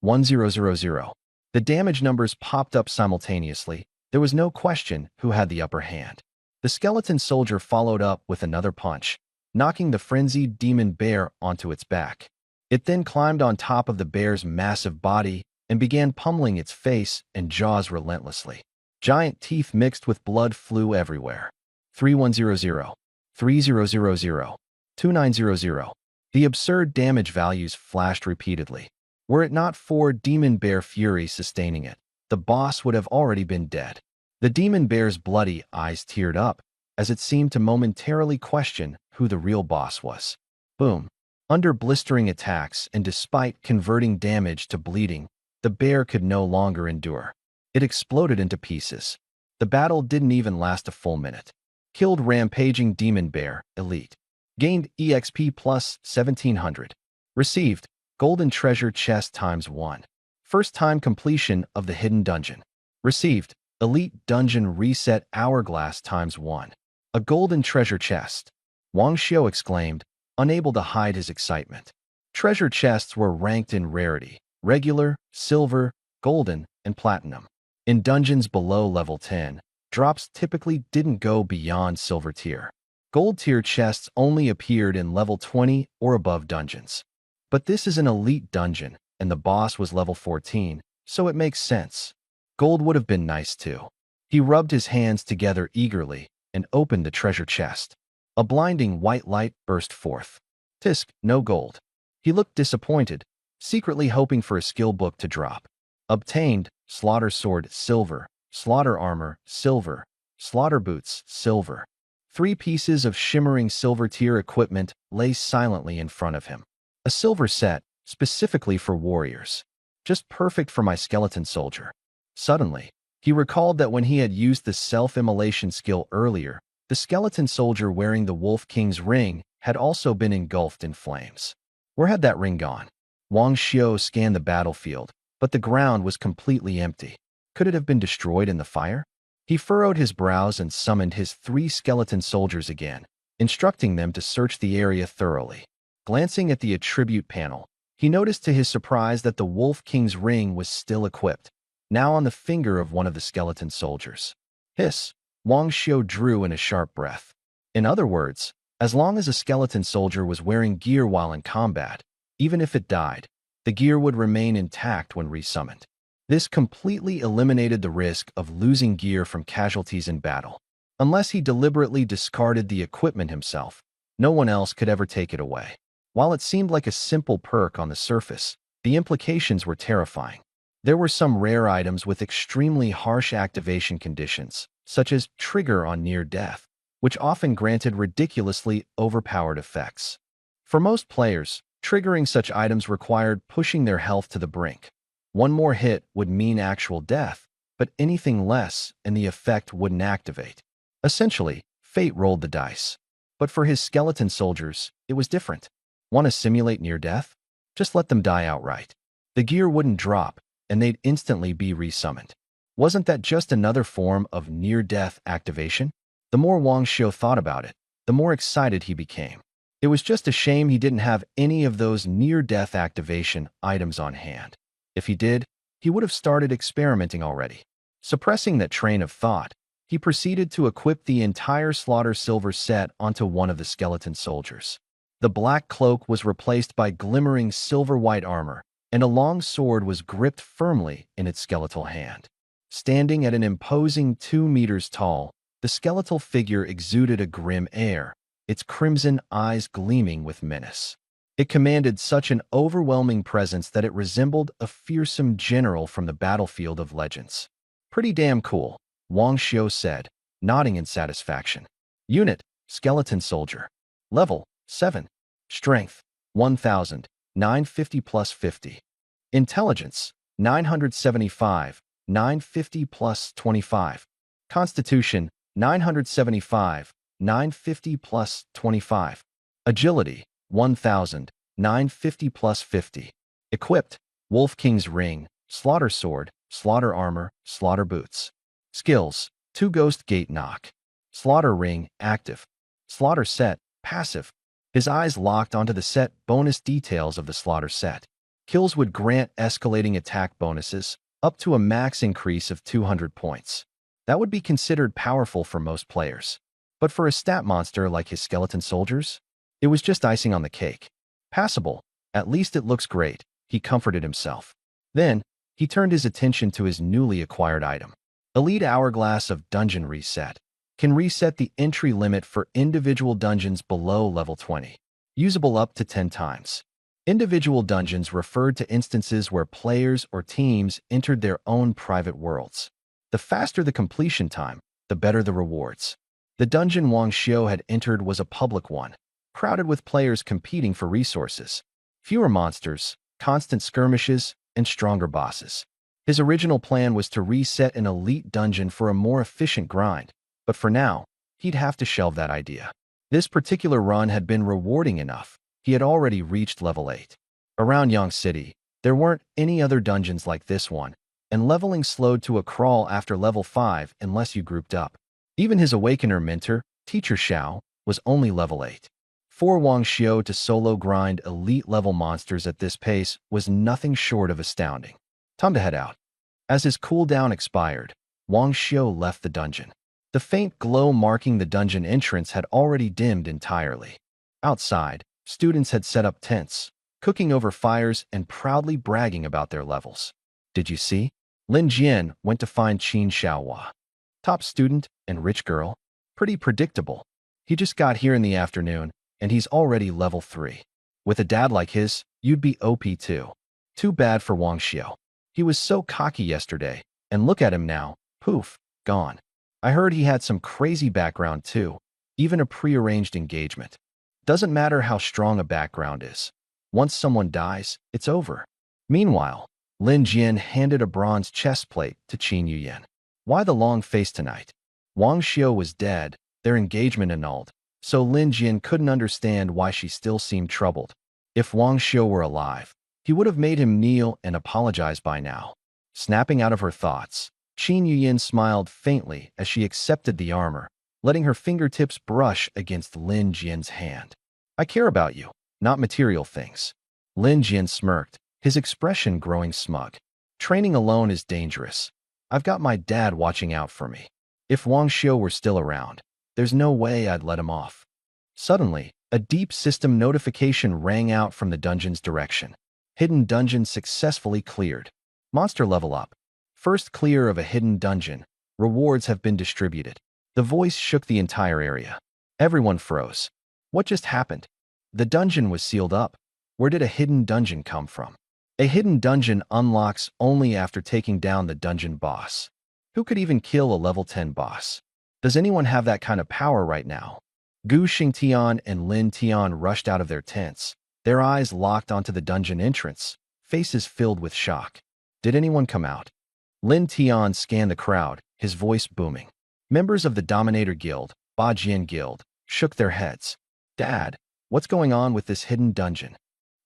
1000. The damage numbers popped up simultaneously. There was no question who had the upper hand. The skeleton soldier followed up with another punch, knocking the frenzied demon bear onto its back. It then climbed on top of the bear's massive body and began pummeling its face and jaws relentlessly. Giant teeth mixed with blood flew everywhere. 3100. 3000. 2900. The absurd damage values flashed repeatedly. Were it not for demon bear fury sustaining it, the boss would have already been dead. The demon bear's bloody eyes teared up as it seemed to momentarily question who the real boss was. Boom! Under blistering attacks and despite converting damage to bleeding, the bear could no longer endure. It exploded into pieces. The battle didn't even last a full minute. Killed rampaging demon bear, elite. Gained EXP plus 1700. Received Golden Treasure Chest times 1. First time completion of the Hidden Dungeon. Received Elite Dungeon Reset Hourglass times 1. A Golden Treasure Chest. Wang Xiu exclaimed, unable to hide his excitement. Treasure chests were ranked in rarity: regular, silver, golden, and platinum. In dungeons below level 10, drops typically didn't go beyond silver tier. Gold tier chests only appeared in level 20 or above dungeons. But this is an elite dungeon, and the boss was level 14, so it makes sense. Gold would have been nice too. He rubbed his hands together eagerly and opened the treasure chest. A blinding white light burst forth. Tisk, no gold. He looked disappointed, secretly hoping for a skill book to drop. Obtained Slaughter Sword, silver. Slaughter Armor, silver. Slaughter Boots, silver. 3 pieces of shimmering silver tier equipment lay silently in front of him. A silver set, specifically for warriors. Just perfect for my skeleton soldier. Suddenly, he recalled that when he had used the self-immolation skill earlier, the skeleton soldier wearing the Wolf King's ring had also been engulfed in flames. Where had that ring gone? Wang Xiu scanned the battlefield, but the ground was completely empty. Could it have been destroyed in the fire? He furrowed his brows and summoned his 3 skeleton soldiers again, instructing them to search the area thoroughly. Glancing at the attribute panel, he noticed to his surprise that the Wolf King's ring was still equipped, now on the finger of one of the skeleton soldiers. Hiss! Wang Xiu drew in a sharp breath. In other words, as long as a skeleton soldier was wearing gear while in combat, even if it died, the gear would remain intact when resummoned. This completely eliminated the risk of losing gear from casualties in battle. Unless he deliberately discarded the equipment himself, no one else could ever take it away. While it seemed like a simple perk on the surface, the implications were terrifying. There were some rare items with extremely harsh activation conditions, such as trigger on near death, which often granted ridiculously overpowered effects. For most players, triggering such items required pushing their health to the brink. One more hit would mean actual death, but anything less and the effect wouldn't activate. Essentially, fate rolled the dice. But for his skeleton soldiers, it was different. Want to simulate near death? Just let them die outright. The gear wouldn't drop, and they'd instantly be resummoned. Wasn't that just another form of near-death activation? The more Wang Xiu thought about it, the more excited he became. It was just a shame he didn't have any of those near-death activation items on hand. If he did, he would have started experimenting already. Suppressing that train of thought, he proceeded to equip the entire Slaughter Silver set onto one of the skeleton soldiers. The black cloak was replaced by glimmering silver-white armor, and a long sword was gripped firmly in its skeletal hand. Standing at an imposing 2 meters tall, the skeletal figure exuded a grim air, its crimson eyes gleaming with menace. It commanded such an overwhelming presence that it resembled a fearsome general from the battlefield of legends. Pretty damn cool, Wang Xiu said, nodding in satisfaction. Unit, Skeleton Soldier. Level, 7. Strength, 1,000, 950 plus 50. Intelligence, 975, 950 plus 25. Constitution, 975, 950 plus 25. Agility, 1,000, 950 plus 50. Equipped, Wolf King's Ring, Slaughter Sword, Slaughter Armor, Slaughter Boots. Skills, 2 Ghost Gate Knock. Slaughter Ring, active. Slaughter Set, passive. His eyes locked onto the set bonus details of the Slaughter set. Kills would grant escalating attack bonuses, up to a max increase of 200 points. That would be considered powerful for most players. But for a stat monster like his skeleton soldiers, it was just icing on the cake. Passable, at least it looks great, he comforted himself. Then, he turned his attention to his newly acquired item. Elite Hourglass of Dungeon Reset. Can reset the entry limit for individual dungeons below level 20. Usable up to 10 times. Individual dungeons referred to instances where players or teams entered their own private worlds. The faster the completion time, the better the rewards. The dungeon Wang Xiu had entered was a public one, crowded with players competing for resources. Fewer monsters, constant skirmishes, and stronger bosses. His original plan was to reset an elite dungeon for a more efficient grind, but for now, he'd have to shelve that idea. This particular run had been rewarding enough. He had already reached level 8. Around Yang City, there weren't any other dungeons like this one, and leveling slowed to a crawl after level 5 unless you grouped up. Even his Awakener mentor, Teacher Xiao, was only level 8. For Wang Xiao to solo grind elite-level monsters at this pace was nothing short of astounding. Time to head out. As his cooldown expired, Wang Xiao left the dungeon. The faint glow marking the dungeon entrance had already dimmed entirely. Outside, students had set up tents, cooking over fires and proudly bragging about their levels. Did you see? Lin Jian went to find Qin Xiaohua. Top student and rich girl. Pretty predictable. He just got here in the afternoon, and he's already level 3. With a dad like his, you'd be OP too. Too bad for Wang Xiao. He was so cocky yesterday, and look at him now, poof, gone. I heard he had some crazy background too, even a prearranged engagement. Doesn't matter how strong a background is. Once someone dies, it's over. Meanwhile, Lin Jian handed a bronze chest plate to Qin Yuyan. Why the long face tonight? Wang Xiao was dead, their engagement annulled, so Lin Jian couldn't understand why she still seemed troubled. If Wang Xiao were alive, he would have made him kneel and apologize by now. Snapping out of her thoughts, Qin Yuyan smiled faintly as she accepted the armor, letting her fingertips brush against Lin Jian's hand. I care about you, not material things. Lin Jian smirked, his expression growing smug. Training alone is dangerous. I've got my dad watching out for me. If Wang Xiao were still around, there's no way I'd let him off. Suddenly, a deep system notification rang out from the dungeon's direction. Hidden dungeon successfully cleared. Monster level up. First clear of a hidden dungeon. Rewards have been distributed. The voice shook the entire area. Everyone froze. What just happened? The dungeon was sealed up. Where did a hidden dungeon come from? A hidden dungeon unlocks only after taking down the dungeon boss. Who could even kill a level 10 boss? Does anyone have that kind of power right now? Gu Xingtian and Lin Tian rushed out of their tents, their eyes locked onto the dungeon entrance, faces filled with shock. Did anyone come out? Lin Tian scanned the crowd, his voice booming. Members of the Dominator Guild, Bajian Guild, shook their heads. Dad, what's going on with this hidden dungeon?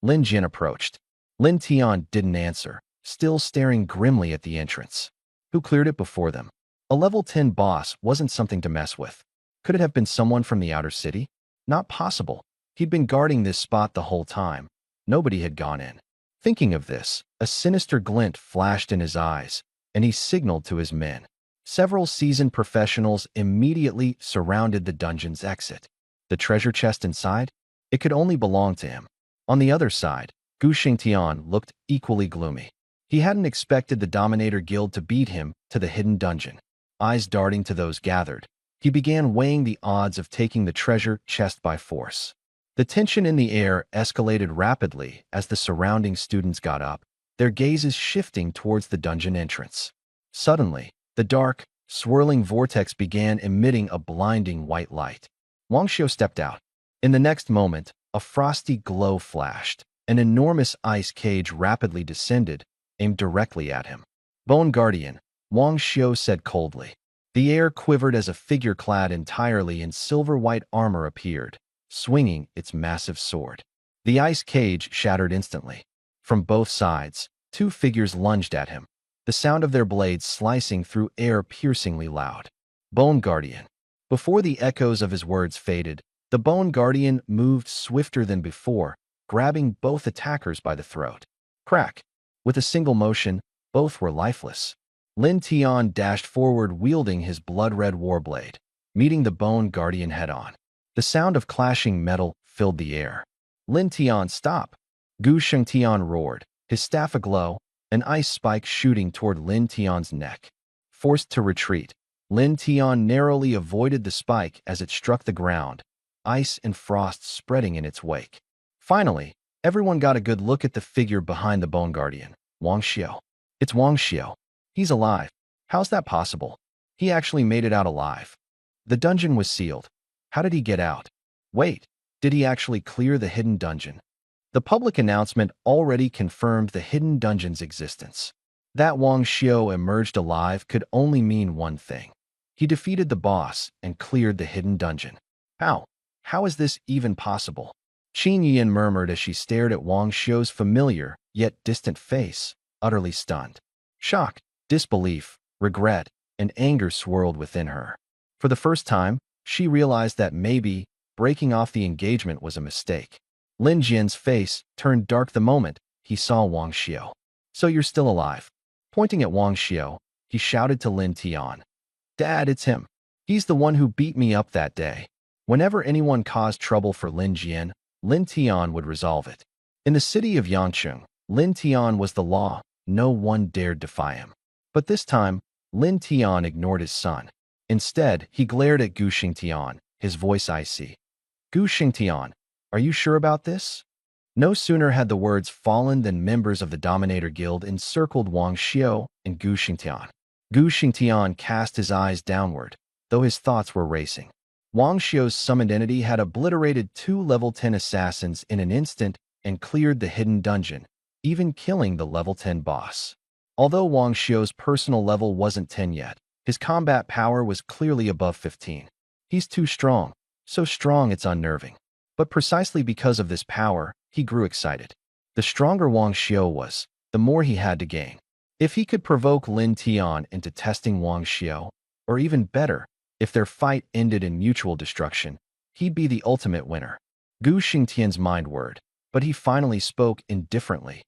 Lin Jin approached. Lin Tian didn't answer, still staring grimly at the entrance. Who cleared it before them? A level 10 boss wasn't something to mess with. Could it have been someone from the outer city? Not possible. He'd been guarding this spot the whole time. Nobody had gone in. Thinking of this, a sinister glint flashed in his eyes, and he signaled to his men. Several seasoned professionals immediately surrounded the dungeon's exit. The treasure chest inside? It could only belong to him. On the other side, Gu Xingtian looked equally gloomy. He hadn't expected the Dominator Guild to beat him to the hidden dungeon. Eyes darting to those gathered, he began weighing the odds of taking the treasure chest by force. The tension in the air escalated rapidly as the surrounding students got up, their gazes shifting towards the dungeon entrance. Suddenly, the dark, swirling vortex began emitting a blinding white light. Wang Xiao stepped out. In the next moment, a frosty glow flashed. An enormous ice cage rapidly descended, aimed directly at him. Bone Guardian, Wang Xiao said coldly. The air quivered as a figure clad entirely in silver-white armor appeared, swinging its massive sword. The ice cage shattered instantly. From both sides, two figures lunged at him, the sound of their blades slicing through air piercingly loud. Bone Guardian. Before the echoes of his words faded, the Bone Guardian moved swifter than before, grabbing both attackers by the throat. Crack! With a single motion, both were lifeless. Lin Tian dashed forward wielding his blood-red warblade, meeting the Bone Guardian head-on. The sound of clashing metal filled the air. Lin Tian, stop! Gu Shengtian roared, his staff aglow, an ice spike shooting toward Lin Tian's neck. Forced to retreat, Lin Tian narrowly avoided the spike as it struck the ground, ice and frost spreading in its wake. Finally, everyone got a good look at the figure behind the Bone Guardian, Wang Xiao. It's Wang Xiao. He's alive. How's that possible? He actually made it out alive. The dungeon was sealed. How did he get out? Wait, did he actually clear the hidden dungeon? The public announcement already confirmed the hidden dungeon's existence. That Wang Xiao emerged alive could only mean one thing. He defeated the boss and cleared the hidden dungeon. How? How is this even possible? Qin Yuyan murmured as she stared at Wang Xiu's familiar yet distant face, utterly stunned. Shock, disbelief, regret, and anger swirled within her. For the first time, she realized that maybe breaking off the engagement was a mistake. Lin Jian's face turned dark the moment he saw Wang Xiu. So you're still alive. Pointing at Wang Xiu, he shouted to Lin Tian. Dad, it's him. He's the one who beat me up that day. Whenever anyone caused trouble for Lin Jian, Lin Tian would resolve it. In the city of Yangcheng, Lin Tian was the law. No one dared defy him. But this time, Lin Tian ignored his son. Instead, he glared at Gu Xingtian, his voice icy. Gu Xingtian, are you sure about this? No sooner had the words fallen than members of the Dominator Guild encircled Wang Xiu and Gu Xingtian. Gu Xingtian cast his eyes downward, though his thoughts were racing. Wang Xiu's summoned entity had obliterated 2 level 10 assassins in an instant and cleared the hidden dungeon, even killing the level 10 boss. Although Wang Xiu's personal level wasn't 10 yet, his combat power was clearly above 15. He's too strong, so strong it's unnerving. But precisely because of this power, he grew excited. The stronger Wang Xiu was, the more he had to gain. If he could provoke Lin Tian into testing Wang Xiu, or even better, if their fight ended in mutual destruction, he'd be the ultimate winner. Gu Xingtian's mind whirred, but he finally spoke indifferently.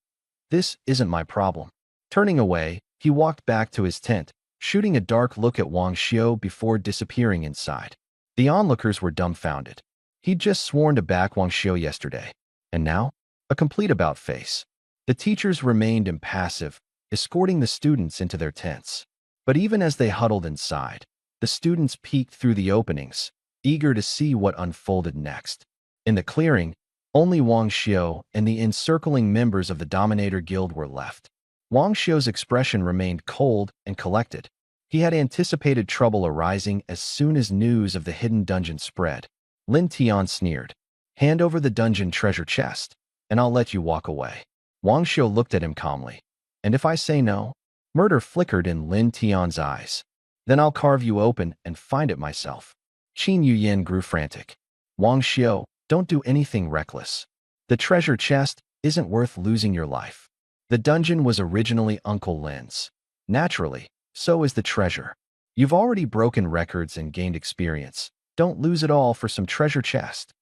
This isn't my problem. Turning away, he walked back to his tent, shooting a dark look at Wang Xiu before disappearing inside. The onlookers were dumbfounded. He'd just sworn to back Wang Xiu yesterday, and now, a complete about-face. The teachers remained impassive, escorting the students into their tents. But even as they huddled inside, the students peeked through the openings, eager to see what unfolded next. In the clearing, only Wang Xiu and the encircling members of the Dominator Guild were left. Wang Xiu's expression remained cold and collected. He had anticipated trouble arising as soon as news of the hidden dungeon spread. Lin Tian sneered. Hand over the dungeon treasure chest, and I'll let you walk away. Wang Xiu looked at him calmly. And if I say no? Murder flickered in Lin Tian's eyes. Then I'll carve you open and find it myself. Qin Yuyan grew frantic. Wang Xiu, don't do anything reckless. The treasure chest isn't worth losing your life. The dungeon was originally Uncle Lin's. Naturally, so is the treasure. You've already broken records and gained experience. Don't lose it all for some treasure chest.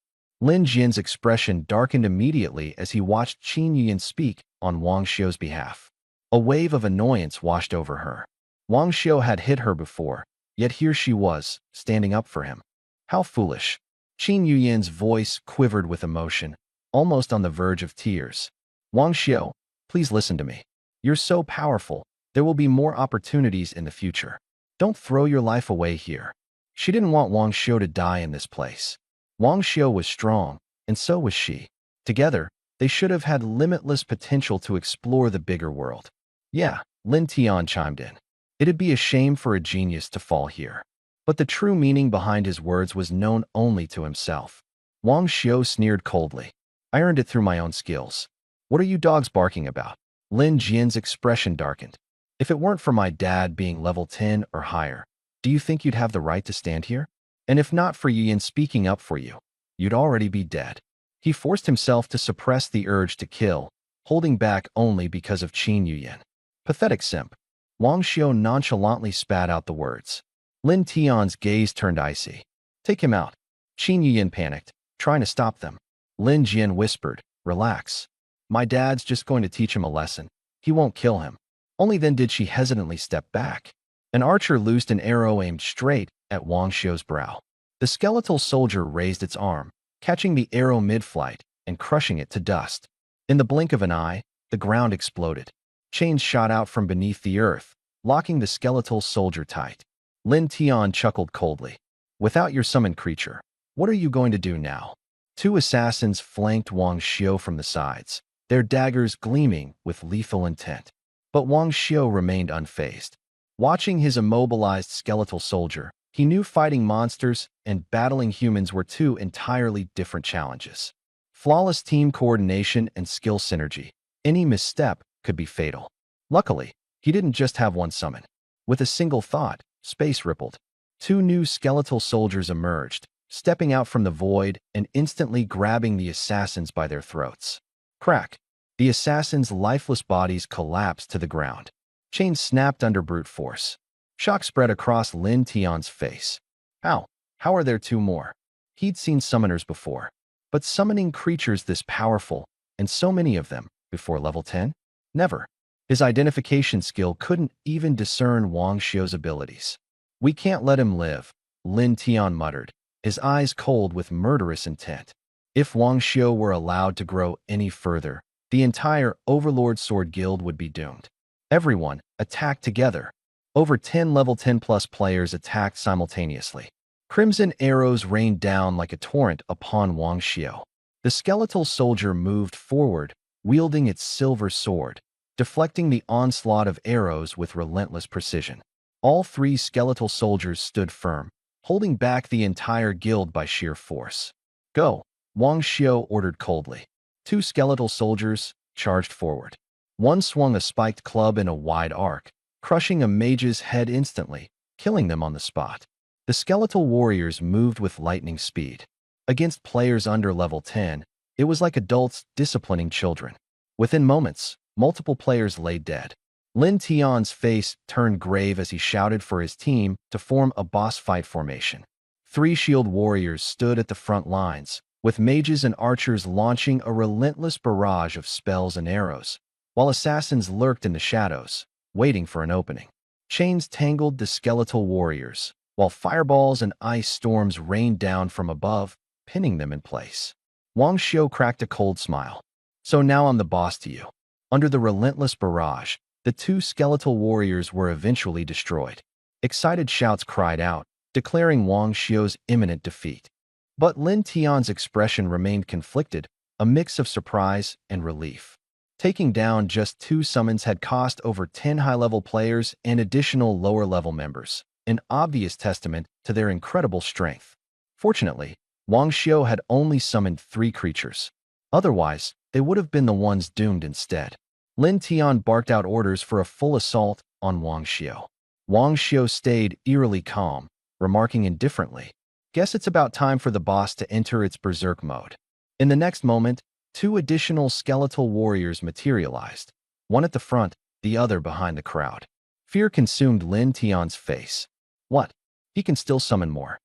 Lin Jin's expression darkened immediately as he watched Qin Yuyan speak on Wang Xiu's behalf. A wave of annoyance washed over her. Wang Xiu had hit her before, yet here she was, standing up for him. How foolish. Qin Yuyan's voice quivered with emotion, almost on the verge of tears. Wang Xiu, please listen to me. You're so powerful. There will be more opportunities in the future. Don't throw your life away here. She didn't want Wang Xiu to die in this place. Wang Xiu was strong, and so was she. Together, they should have had limitless potential to explore the bigger world. Yeah, Lin Tian chimed in. It'd be a shame for a genius to fall here. But the true meaning behind his words was known only to himself. Wang Xiu sneered coldly. I earned it through my own skills. What are you dogs barking about? Lin Jian's expression darkened. If it weren't for my dad being level 10 or higher, do you think you'd have the right to stand here? And if not for Yuyan speaking up for you, you'd already be dead. He forced himself to suppress the urge to kill, holding back only because of Qin Yuyan. Pathetic simp. Wang Xiu nonchalantly spat out the words. Lin Tian's gaze turned icy. Take him out. Qin Yuyan panicked, trying to stop them. Lin Jian whispered, relax. My dad's just going to teach him a lesson. He won't kill him. Only then did she hesitantly step back. An archer loosed an arrow aimed straight at Wang Xiu's brow. The skeletal soldier raised its arm, catching the arrow mid-flight and crushing it to dust. In the blink of an eye, the ground exploded. Chains shot out from beneath the earth, locking the skeletal soldier tight. Lin Tian chuckled coldly. Without your summoned creature, what are you going to do now? 2 assassins flanked Wang Xiu from the sides, their daggers gleaming with lethal intent. But Wang Xiu remained unfazed. Watching his immobilized skeletal soldier, he knew fighting monsters and battling humans were 2 entirely different challenges. Flawless team coordination and skill synergy. Any misstep could be fatal. Luckily, he didn't just have one summon. With a single thought, space rippled. 2 new skeletal soldiers emerged, stepping out from the void and instantly grabbing the assassins by their throats. Crack! The assassins' lifeless bodies collapsed to the ground. Chains snapped under brute force. Shock spread across Lin Tian's face. How? How are there two more? He'd seen summoners before, but summoning creatures this powerful, and so many of them, before level 10? Never. His identification skill couldn't even discern Wang Xiu's abilities. We can't let him live, Lin Tian muttered, his eyes cold with murderous intent. If Wang Xiu were allowed to grow any further, the entire Overlord Sword Guild would be doomed. Everyone attacked together. Over 10 level 10+ players attacked simultaneously. Crimson arrows rained down like a torrent upon Wang Xiu. The skeletal soldier moved forward, wielding its silver sword, deflecting the onslaught of arrows with relentless precision. All three skeletal soldiers stood firm, holding back the entire guild by sheer force. Go, Wang Xiu ordered coldly. Two skeletal soldiers charged forward. One swung a spiked club in a wide arc, crushing a mage's head instantly, killing them on the spot. The skeletal warriors moved with lightning speed. Against players under level 10, it was like adults disciplining children. Within moments, multiple players lay dead. Lin Tian's face turned grave as he shouted for his team to form a boss fight formation. Three shield warriors stood at the front lines, with mages and archers launching a relentless barrage of spells and arrows, while assassins lurked in the shadows, waiting for an opening. Chains tangled the skeletal warriors, while fireballs and ice storms rained down from above, pinning them in place. Wang Xiu cracked a cold smile. So now I'm the boss to you. Under the relentless barrage, the two skeletal warriors were eventually destroyed. Excited shouts cried out, declaring Wang Xiu's imminent defeat. But Lin Tian's expression remained conflicted, a mix of surprise and relief. Taking down just two summons had cost over 10 high-level players and additional lower-level members, an obvious testament to their incredible strength. Fortunately, Wang Xiu had only summoned 3 creatures. Otherwise, they would have been the ones doomed instead. Lin Tian barked out orders for a full assault on Wang Xiu. Wang Xiu stayed eerily calm, remarking indifferently, "Guess it's about time for the boss to enter its berserk mode." In the next moment, 2 additional skeletal warriors materialized, one at the front, the other behind the crowd. Fear consumed Lin Tian's face. What? He can still summon more.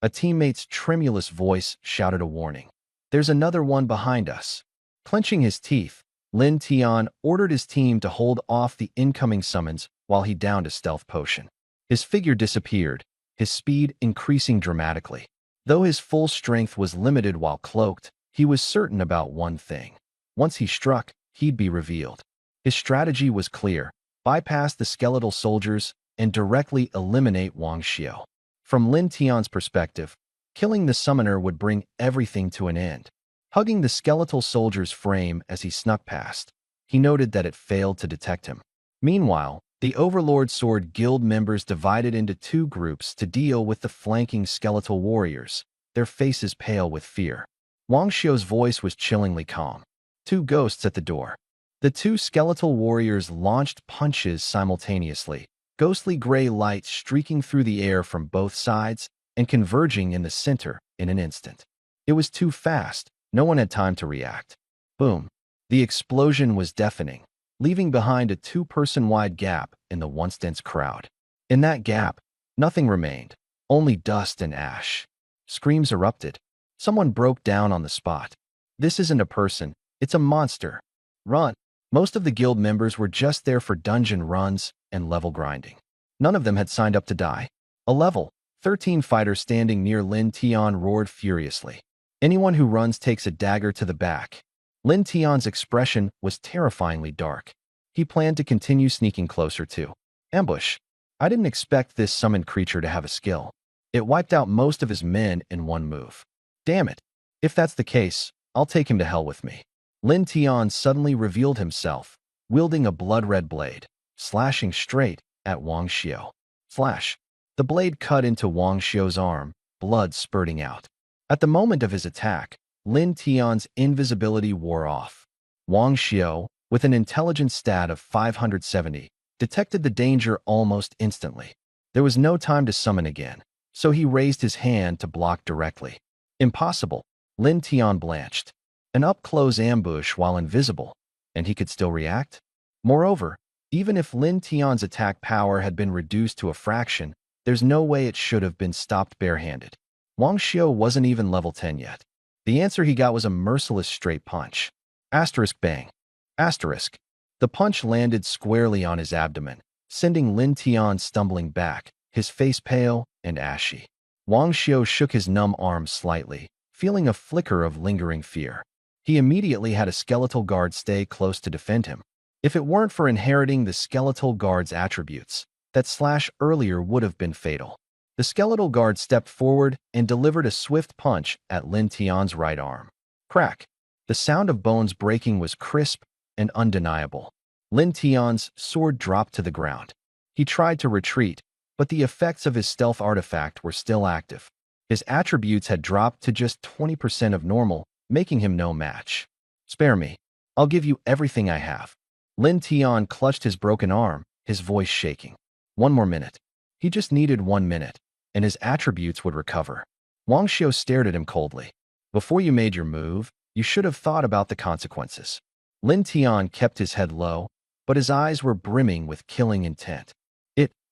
A teammate's tremulous voice shouted a warning. There's another one behind us. Clenching his teeth, Lin Tian ordered his team to hold off the incoming summons while he downed a stealth potion. His figure disappeared, his speed increasing dramatically. Though his full strength was limited while cloaked, he was certain about one thing. Once he struck, he'd be revealed. His strategy was clear: bypass the skeletal soldiers and directly eliminate Wang Xiu. From Lin Tian's perspective, killing the summoner would bring everything to an end. Hugging the skeletal soldier's frame as he snuck past, he noted that it failed to detect him. Meanwhile, the Overlord Sword Guild members divided into 2 groups to deal with the flanking skeletal warriors, their faces pale with fear. Wang Xiu's voice was chillingly calm. 2 ghosts at the door. The 2 skeletal warriors launched punches simultaneously, ghostly gray light streaking through the air from both sides and converging in the center in an instant. It was too fast. No one had time to react. Boom. The explosion was deafening, leaving behind a 2-person-wide gap in the once dense crowd. In that gap, nothing remained, only dust and ash. Screams erupted. Someone broke down on the spot. This isn't a person, it's a monster. Run. Most of the guild members were just there for dungeon runs and level grinding. None of them had signed up to die. A level 13 fighter standing near Lin Tian roared furiously. Anyone who runs takes a dagger to the back. Lin Tian's expression was terrifyingly dark. He planned to continue sneaking closer to ambush. I didn't expect this summoned creature to have a skill. It wiped out most of his men in one move. Damn it. If that's the case, I'll take him to hell with me. Lin Tian suddenly revealed himself, wielding a blood-red blade, slashing straight at Wang Xiu. Flash. The blade cut into Wang Xiu's arm, blood spurting out. At the moment of his attack, Lin Tian's invisibility wore off. Wang Xiu, with an intelligence stat of 570, detected the danger almost instantly. There was no time to summon again. so he raised his hand to block directly. Impossible. Lin Tian blanched. An up-close ambush while invisible, and he could still react? Moreover, even if Lin Tian's attack power had been reduced to a fraction, there's no way it should have been stopped barehanded. Wang Xiu wasn't even level 10 yet. The answer he got was a merciless straight punch. Asterisk bang. Asterisk. The punch landed squarely on his abdomen, sending Lin Tian stumbling back, his face pale and ashy. Wang Xiu shook his numb arms slightly, feeling a flicker of lingering fear. He immediately had a skeletal guard stay close to defend him. If it weren't for inheriting the skeletal guard's attributes, that slash earlier would have been fatal. The skeletal guard stepped forward and delivered a swift punch at Lin Tian's right arm. Crack. The sound of bones breaking was crisp and undeniable. Lin Tian's sword dropped to the ground. He tried to retreat, but the effects of his stealth artifact were still active. His attributes had dropped to just 20% of normal, making him no match. Spare me. I'll give you everything I have. Lin Tian clutched his broken arm, his voice shaking. 1 more minute. He just needed 1 minute, and his attributes would recover. Wang Xiu stared at him coldly. Before you made your move, you should have thought about the consequences. Lin Tian kept his head low, but his eyes were brimming with killing intent.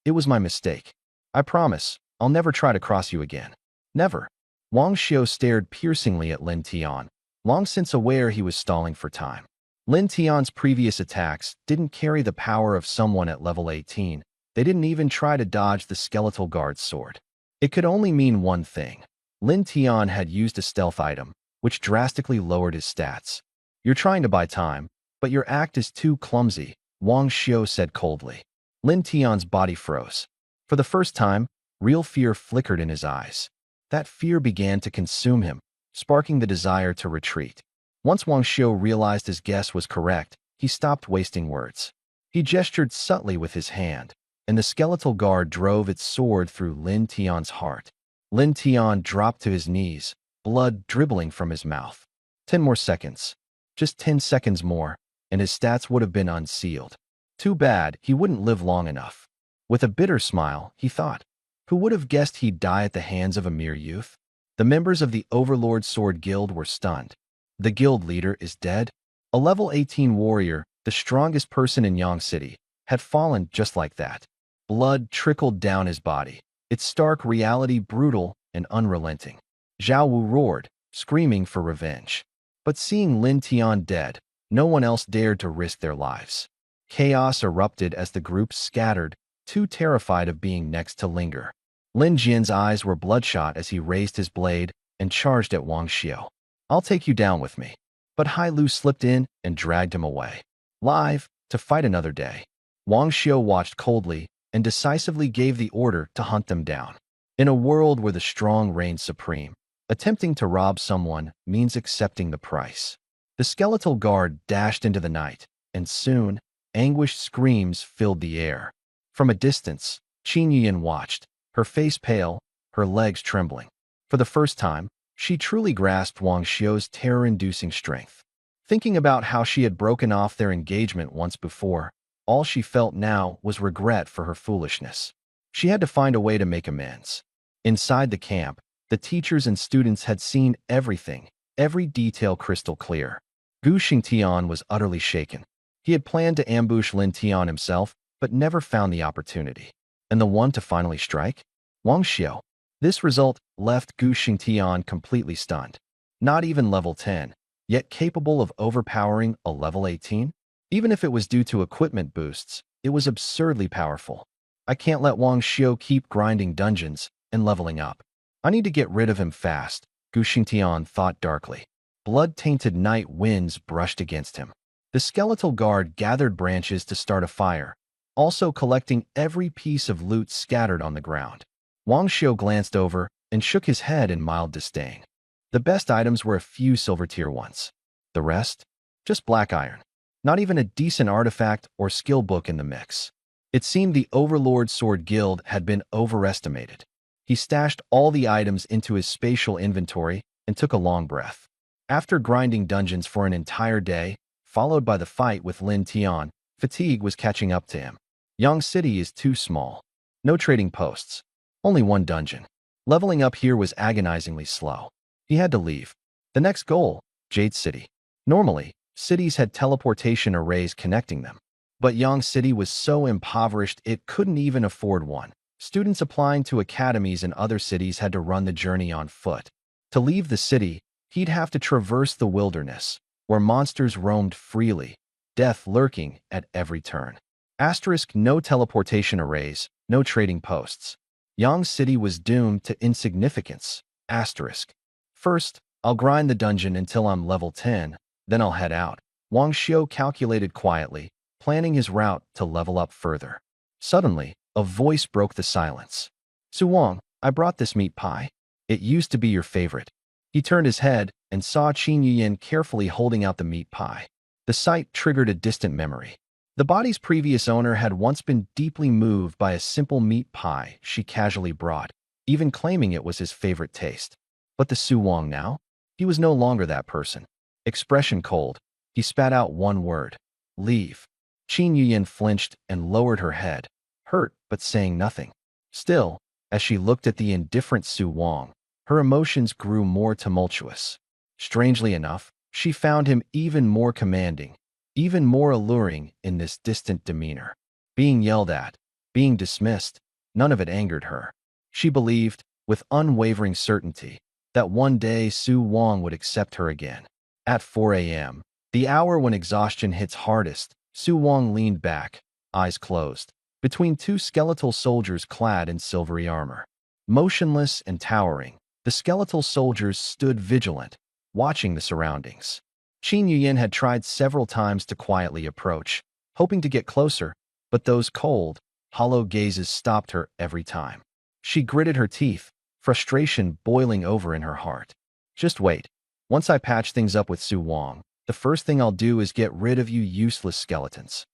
It was my mistake. I promise, I'll never try to cross you again. Never. Wang Xiu stared piercingly at Lin Tian, long since aware he was stalling for time. Lin Tian's previous attacks didn't carry the power of someone at level 18. They didn't even try to dodge the skeletal guard's sword. It could only mean one thing. Lin Tian had used a stealth item, which drastically lowered his stats. You're trying to buy time, but your act is too clumsy, Wang Xiu said coldly. Lin Tian's body froze. For the first time, real fear flickered in his eyes. That fear began to consume him, sparking the desire to retreat. Once Wang Xiu realized his guess was correct, he stopped wasting words. He gestured subtly with his hand, and the skeletal guard drove its sword through Lin Tian's heart. Lin Tian dropped to his knees, blood dribbling from his mouth. 10 more seconds. Just 10 seconds more, and his stats would have been unsealed. Too bad he wouldn't live long enough. With a bitter smile, he thought, who would have guessed he'd die at the hands of a mere youth? The members of the Overlord Sword Guild were stunned. The guild leader is dead? A level 18 warrior, the strongest person in Yang City, had fallen just like that. Blood trickled down his body, its stark reality brutal and unrelenting. Zhao Wu roared, screaming for revenge. But seeing Lin Tian dead, no one else dared to risk their lives. Chaos erupted as the group scattered, too terrified of being next to linger. Lin Jian's eyes were bloodshot as he raised his blade and charged at Wang Xiu. I'll take you down with me. But Hai Lu slipped in and dragged him away. Live, to fight another day. Wang Xiu watched coldly and decisively gave the order to hunt them down. In a world where the strong reign supreme, attempting to rob someone means accepting the price. The skeletal guard dashed into the night, and soon, anguished screams filled the air. From a distance, Qin Yuan watched, her face pale, her legs trembling. For the first time, she truly grasped Wang Xiu's terror-inducing strength. Thinking about how she had broken off their engagement once before, all she felt now was regret for her foolishness. She had to find a way to make amends. Inside the camp, the teachers and students had seen everything, every detail crystal clear. Gu Xingtian was utterly shaken. He had planned to ambush Lin Tian himself, but never found the opportunity. And the one to finally strike? Wang Xiu. This result left Gu Xingtian completely stunned. Not even level 10, yet capable of overpowering a level 18? Even if it was due to equipment boosts, it was absurdly powerful. I can't let Wang Xiu keep grinding dungeons and leveling up. I need to get rid of him fast, Gu Xingtian thought darkly. Blood-tainted night winds brushed against him. The skeletal guard gathered branches to start a fire, also collecting every piece of loot scattered on the ground. Wang Xiu glanced over and shook his head in mild disdain. The best items were a few silver-tier ones. The rest? Just black iron. Not even a decent artifact or skill book in the mix. It seemed the Overlord Sword Guild had been overestimated. He stashed all the items into his spatial inventory and took a long breath. After grinding dungeons for an entire day, followed by the fight with Lin Tian, fatigue was catching up to him. Yang City is too small. No trading posts. Only one dungeon. Leveling up here was agonizingly slow. He had to leave. The next goal, Jade City. Normally, cities had teleportation arrays connecting them. But Yang City was so impoverished it couldn't even afford one. Students applying to academies in other cities had to run the journey on foot. To leave the city, he'd have to traverse the wilderness, where monsters roamed freely, death lurking at every turn. Asterisk no teleportation arrays, no trading posts. Yang City was doomed to insignificance. Asterisk. First, I'll grind the dungeon until I'm level 10, then I'll head out. Wang Xiu calculated quietly, planning his route to level up further. Suddenly, a voice broke the silence. Su Wang, I brought this meat pie. It used to be your favorite. He turned his head and saw Qin Yuyin carefully holding out the meat pie. The sight triggered a distant memory. The body's previous owner had once been deeply moved by a simple meat pie she casually brought, even claiming it was his favorite taste. But the Su Wang now? He was no longer that person. Expression cold, he spat out one word. Leave. Qin Yuyin flinched and lowered her head, hurt but saying nothing. Still, as she looked at the indifferent Su Wang, her emotions grew more tumultuous. Strangely enough, she found him even more commanding, even more alluring in this distant demeanor. Being yelled at, being dismissed, none of it angered her. She believed, with unwavering certainty, that one day Su Wang would accept her again. At 4 a.m., the hour when exhaustion hits hardest, Su Wang leaned back, eyes closed, between two skeletal soldiers clad in silvery armor. Motionless and towering, the skeletal soldiers stood vigilant, watching the surroundings. Qin Yuyin had tried several times to quietly approach, hoping to get closer, but those cold, hollow gazes stopped her every time. She gritted her teeth, frustration boiling over in her heart. Just wait. Once I patch things up with Su Wang, the first thing I'll do is get rid of you useless skeletons.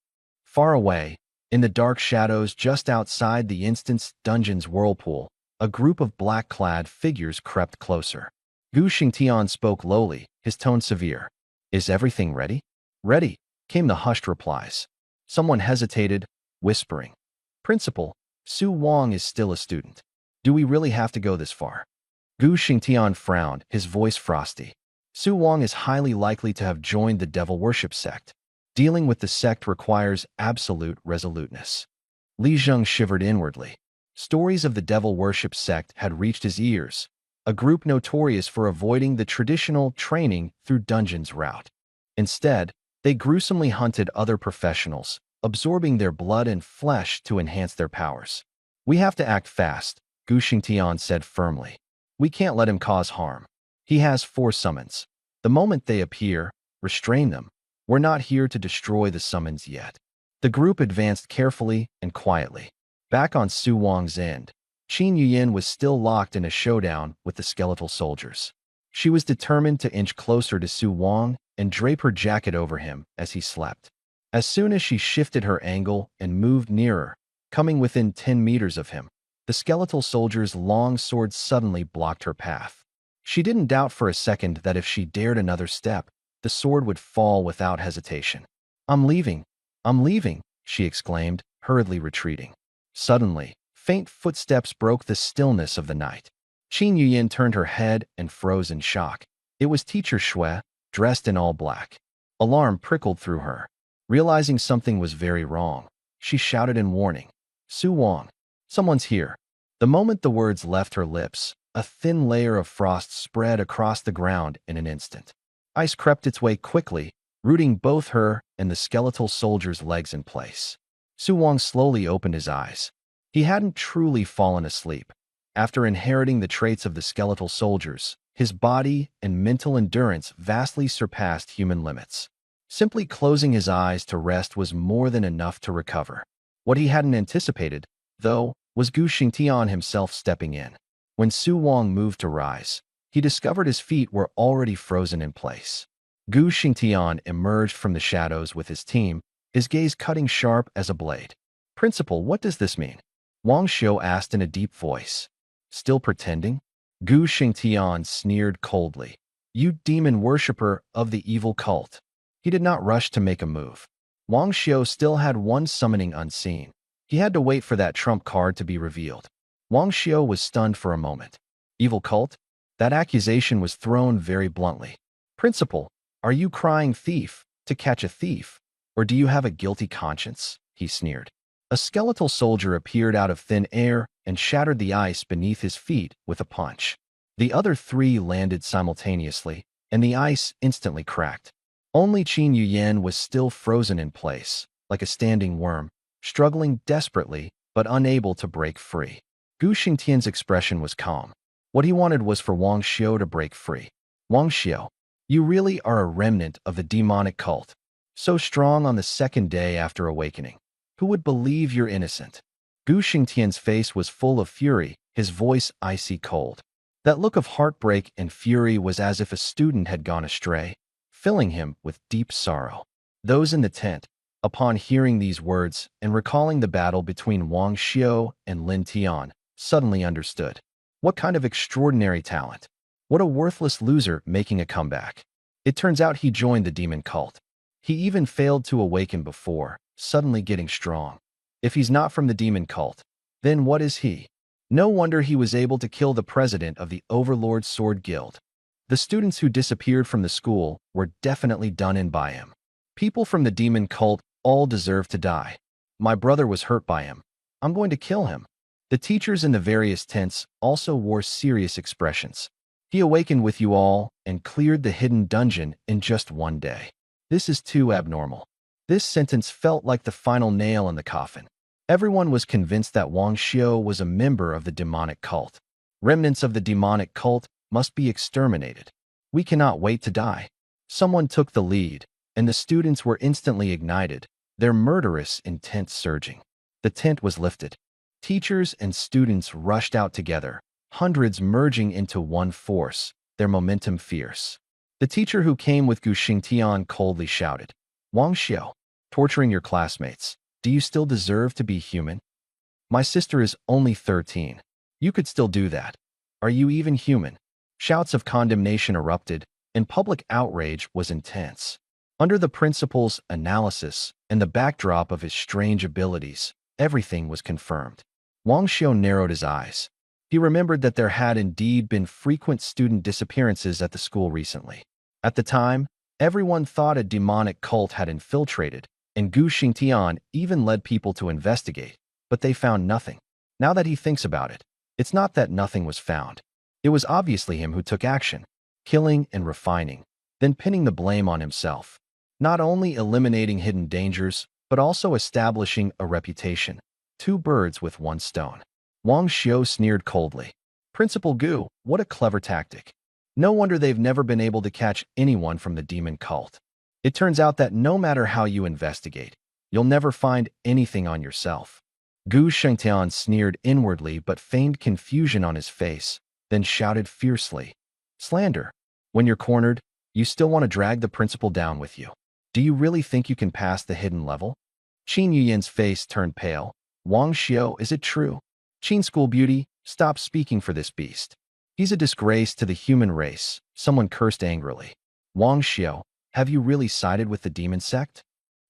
Far away, in the dark shadows just outside the instant's dungeon's whirlpool, a group of black-clad figures crept closer. Gu Xingtian spoke lowly, his tone severe. Is everything ready? Ready, came the hushed replies. Someone hesitated, whispering. Principal, Su Wang is still a student. Do we really have to go this far? Gu Xingtian frowned, his voice frosty. Su Wang is highly likely to have joined the devil worship sect. Dealing with the sect requires absolute resoluteness. Li Zheng shivered inwardly. Stories of the devil worship sect had reached his ears, a group notorious for avoiding the traditional training through dungeons route. Instead, they gruesomely hunted other professionals, absorbing their blood and flesh to enhance their powers. We have to act fast, Gu Xingtian said firmly. We can't let him cause harm. He has 4 summons. The moment they appear, restrain them. We're not here to destroy the summons yet. The group advanced carefully and quietly. Back on Su Wang's end, Qin Yuyin was still locked in a showdown with the skeletal soldiers. She was determined to inch closer to Su Wang and drape her jacket over him as he slept. As soon as she shifted her angle and moved nearer, coming within 10 meters of him, the skeletal soldier's long sword suddenly blocked her path. She didn't doubt for a second that if she dared another step, the sword would fall without hesitation. I'm leaving, she exclaimed, hurriedly retreating. Suddenly, faint footsteps broke the stillness of the night. Qin Yuyin turned her head and froze in shock. It was Teacher Shui, dressed in all black. Alarm prickled through her. Realizing something was very wrong, she shouted in warning. Su Wang, someone's here. The moment the words left her lips, a thin layer of frost spread across the ground in an instant. Ice crept its way quickly, rooting both her and the skeletal soldier's legs in place. Su Wang slowly opened his eyes. He hadn't truly fallen asleep. After inheriting the traits of the skeletal soldiers, his body and mental endurance vastly surpassed human limits. Simply closing his eyes to rest was more than enough to recover. What he hadn't anticipated, though, was Gu Xingtian himself stepping in. When Su Wang moved to rise, he discovered his feet were already frozen in place. Gu Xingtian emerged from the shadows with his team, his gaze cutting sharp as a blade. Principal, what does this mean? Wang Xiu asked in a deep voice. Still pretending? Gu Xingtian sneered coldly. You demon worshipper of the evil cult. He did not rush to make a move. Wang Xiu still had one summoning unseen. He had to wait for that trump card to be revealed. Wang Xiu was stunned for a moment. Evil cult? That accusation was thrown very bluntly. Principal, are you crying thief to catch a thief? Or do you have a guilty conscience? He sneered. A skeletal soldier appeared out of thin air and shattered the ice beneath his feet with a punch. The other three landed simultaneously, and the ice instantly cracked. Only Qin Yuyan was still frozen in place, like a standing worm, struggling desperately but unable to break free. Gu Xingtian's expression was calm. What he wanted was for Wang Xiu to break free. Wang Xiu, you really are a remnant of the demonic cult. So strong on the second day after awakening. Who would believe you're innocent? Gu Xingtian's face was full of fury, his voice icy cold. That look of heartbreak and fury was as if a student had gone astray, filling him with deep sorrow. Those in the tent, upon hearing these words and recalling the battle between Wang Xiu and Lin Tian, suddenly understood. What kind of extraordinary talent. What a worthless loser making a comeback. It turns out he joined the demon cult. He even failed to awaken before, suddenly getting strong. If he's not from the demon cult, then what is he? No wonder he was able to kill the president of the Overlord Sword Guild. The students who disappeared from the school were definitely done in by him. People from the demon cult all deserve to die. My brother was hurt by him. I'm going to kill him. The teachers in the various tents also wore serious expressions. He awakened with you all and cleared the hidden dungeon in just one day. This is too abnormal. This sentence felt like the final nail in the coffin. Everyone was convinced that Wang Xiu was a member of the demonic cult. Remnants of the demonic cult must be exterminated. We cannot wait to die. Someone took the lead, and the students were instantly ignited, their murderous intent surging. The tent was lifted. Teachers and students rushed out together, hundreds merging into one force, their momentum fierce. The teacher who came with Gu Xingtian coldly shouted, Wang Xiu, torturing your classmates, do you still deserve to be human? My sister is only 13. You could still do that. Are you even human? Shouts of condemnation erupted, and public outrage was intense. Under the principal's analysis and the backdrop of his strange abilities, everything was confirmed. Wang Xiu narrowed his eyes. He remembered that there had indeed been frequent student disappearances at the school recently. At the time, everyone thought a demonic cult had infiltrated, and Gu Xingtian even led people to investigate, but they found nothing. Now that he thinks about it, it's not that nothing was found. It was obviously him who took action, killing and refining, then pinning the blame on himself. Not only eliminating hidden dangers, but also establishing a reputation. Two birds with one stone. Wang Xiu sneered coldly. Principal Gu, what a clever tactic. No wonder they've never been able to catch anyone from the demon cult. It turns out that no matter how you investigate, you'll never find anything on yourself. Gu Shengtian sneered inwardly but feigned confusion on his face, then shouted fiercely. Slander. When you're cornered, you still want to drag the principal down with you. Do you really think you can pass the hidden level? Qin Yuyan's face turned pale. Wang Xiu, is it true? Qin School Beauty, stop speaking for this beast. He's a disgrace to the human race, someone cursed angrily. Wang Xiu, have you really sided with the demon sect?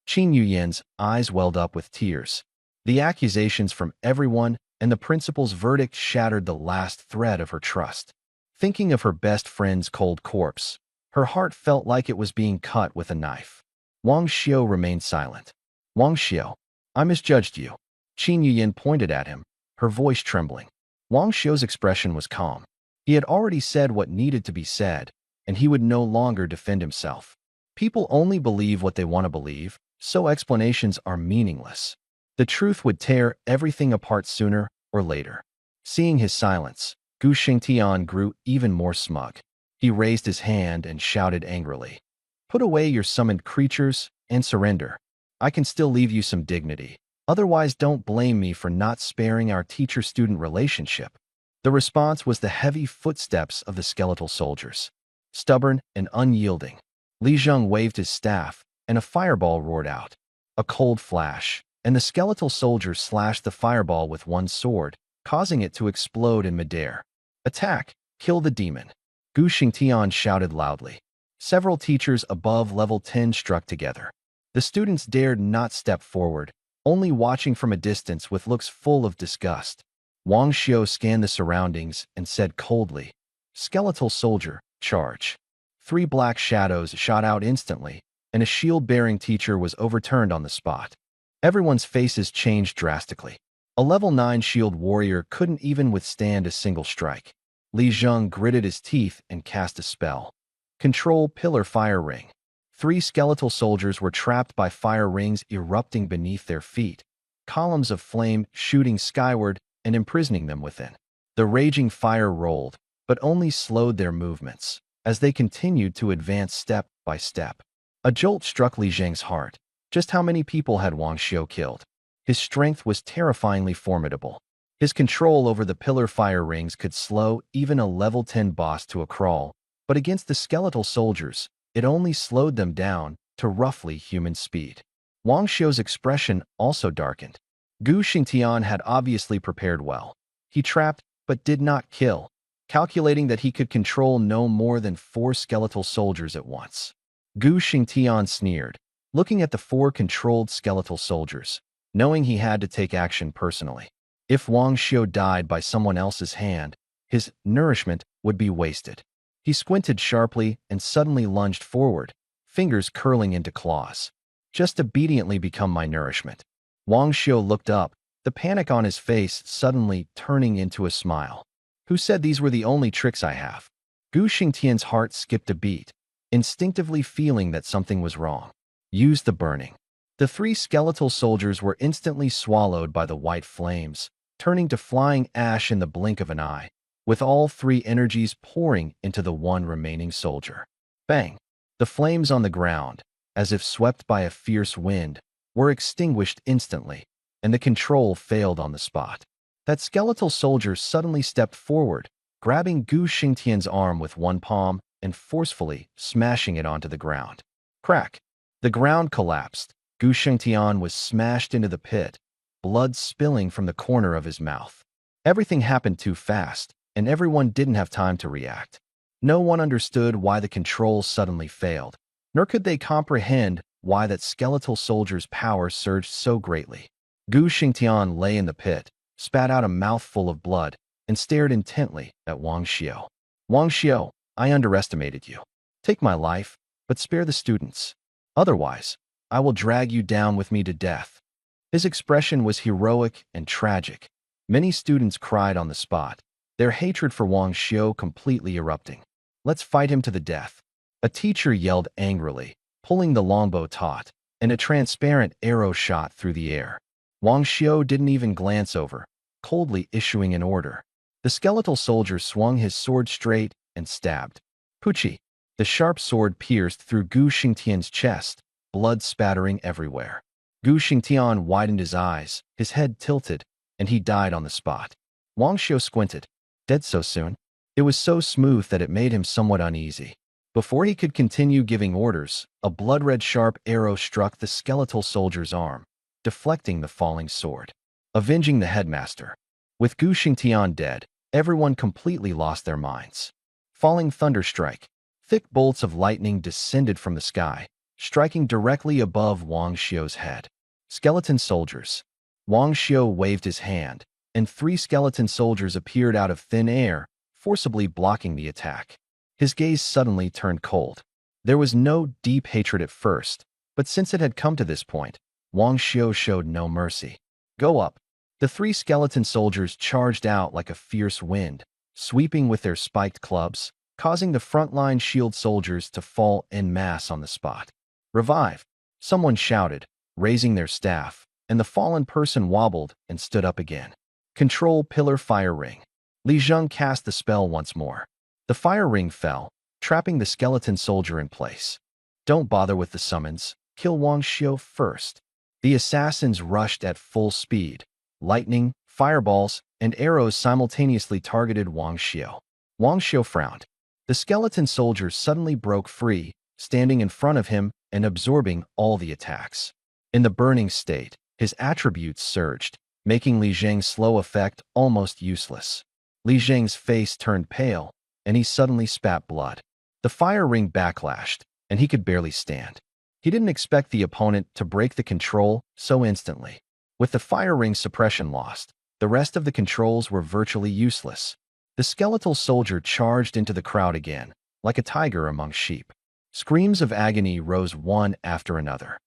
Qin Yuyan's eyes welled up with tears. The accusations from everyone and the principal's verdict shattered the last thread of her trust. Thinking of her best friend's cold corpse, her heart felt like it was being cut with a knife. Wang Xiu remained silent. Wang Xiu, I misjudged you. Qin Yuyan pointed at him, her voice trembling. Wang Xiu's expression was calm. He had already said what needed to be said, and he would no longer defend himself. People only believe what they want to believe, so explanations are meaningless. The truth would tear everything apart sooner or later. Seeing his silence, Gu Xingtian grew even more smug. He raised his hand and shouted angrily. Put away your summoned creatures and surrender. I can still leave you some dignity. Otherwise, don't blame me for not sparing our teacher-student relationship. The response was the heavy footsteps of the skeletal soldiers. Stubborn and unyielding, Li Zheng waved his staff, and a fireball roared out. A cold flash, and the skeletal soldier slashed the fireball with one sword, causing it to explode in midair. Attack! Kill the demon! Gu Xingtian shouted loudly. Several teachers above level 10 struck together. The students dared not step forward, only watching from a distance with looks full of disgust. Wang Xiu scanned the surroundings and said coldly, "Skeletal soldier, charge." 3 black shadows shot out instantly, and a shield-bearing teacher was overturned on the spot. Everyone's faces changed drastically. A level 9 shield warrior couldn't even withstand a single strike. Li Zheng gritted his teeth and cast a spell. Control Pillar Fire Ring. 3 skeletal soldiers were trapped by fire rings erupting beneath their feet, columns of flame shooting skyward and imprisoning them within. The raging fire rolled, but only slowed their movements, as they continued to advance step by step. A jolt struck Li Zheng's heart. Just how many people had Wang Xiu killed? His strength was terrifyingly formidable. His control over the pillar fire rings could slow even a level 10 boss to a crawl, but against the skeletal soldiers, it only slowed them down to roughly human speed. Wang Xiu's expression also darkened. Gu Xingtian had obviously prepared well. He trapped, but did not kill, calculating that he could control no more than 4 skeletal soldiers at once. Gu Xingtian sneered, looking at the 4 controlled skeletal soldiers, knowing he had to take action personally. If Wang Xiu died by someone else's hand, his nourishment would be wasted. He squinted sharply and suddenly lunged forward, fingers curling into claws. Just obediently become my nourishment. Wang Xiu looked up, the panic on his face suddenly turning into a smile. Who said these were the only tricks I have? Gu Xingtian's heart skipped a beat, instinctively feeling that something was wrong. Use the burning. The 3 skeletal soldiers were instantly swallowed by the white flames, turning to flying ash in the blink of an eye, with all 3 energies pouring into the one remaining soldier. Bang! The flames on the ground, as if swept by a fierce wind, were extinguished instantly, and the control failed on the spot. That skeletal soldier suddenly stepped forward, grabbing Gu Xingtian's arm with one palm and forcefully smashing it onto the ground. Crack! The ground collapsed. Gu Xingtian was smashed into the pit, blood spilling from the corner of his mouth. Everything happened too fast, and everyone didn't have time to react. No one understood why the control suddenly failed, nor could they comprehend why that skeletal soldier's power surged so greatly. Gu Xingtian lay in the pit, spat out a mouthful of blood, and stared intently at Wang Xiu. Wang Xiu, I underestimated you. Take my life, but spare the students. Otherwise, I will drag you down with me to death. His expression was heroic and tragic. Many students cried on the spot, their hatred for Wang Xiu completely erupting. Let's fight him to the death. A teacher yelled angrily, pulling the longbow taut, and a transparent arrow shot through the air. Wang Xiu didn't even glance over, coldly issuing an order. The skeletal soldier swung his sword straight and stabbed. Puchi! The sharp sword pierced through Gu Xingtian's chest, blood spattering everywhere. Gu Xingtian widened his eyes, his head tilted, and he died on the spot. Wang Xiu squinted. Dead so soon? It was so smooth that it made him somewhat uneasy. Before he could continue giving orders, a blood-red sharp arrow struck the skeletal soldier's arm, deflecting the falling sword. Avenging the headmaster. With Gu Xingtian dead, everyone completely lost their minds. Falling thunderstrike. Thick bolts of lightning descended from the sky, striking directly above Wang Xiu's head. Skeleton soldiers. Wang Xiu waved his hand, and 3 skeleton soldiers appeared out of thin air, forcibly blocking the attack. His gaze suddenly turned cold. There was no deep hatred at first, but since it had come to this point, Wang Xiu showed no mercy. Go up. The 3 skeleton soldiers charged out like a fierce wind, sweeping with their spiked clubs, causing the frontline shield soldiers to fall en masse on the spot. Revive! Someone shouted, raising their staff, and the fallen person wobbled and stood up again. Control Pillar Fire Ring. Li Zheng cast the spell once more. The fire ring fell, trapping the skeleton soldier in place. Don't bother with the summons, kill Wang Xiu first. The assassins rushed at full speed. Lightning, fireballs, and arrows simultaneously targeted Wang Xiu. Wang Xiu frowned. The skeleton soldier suddenly broke free, standing in front of him and absorbing all the attacks. In the burning state, his attributes surged, making Li Zheng's slow effect almost useless. Li Zheng's face turned pale, and he suddenly spat blood. The fire ring backlashed, and he could barely stand. He didn't expect the opponent to break the control so instantly. With the fire ring suppression lost, The rest of the controls were virtually useless. The skeletal soldier charged into the crowd again, like a tiger among sheep. Screams of agony rose one after another.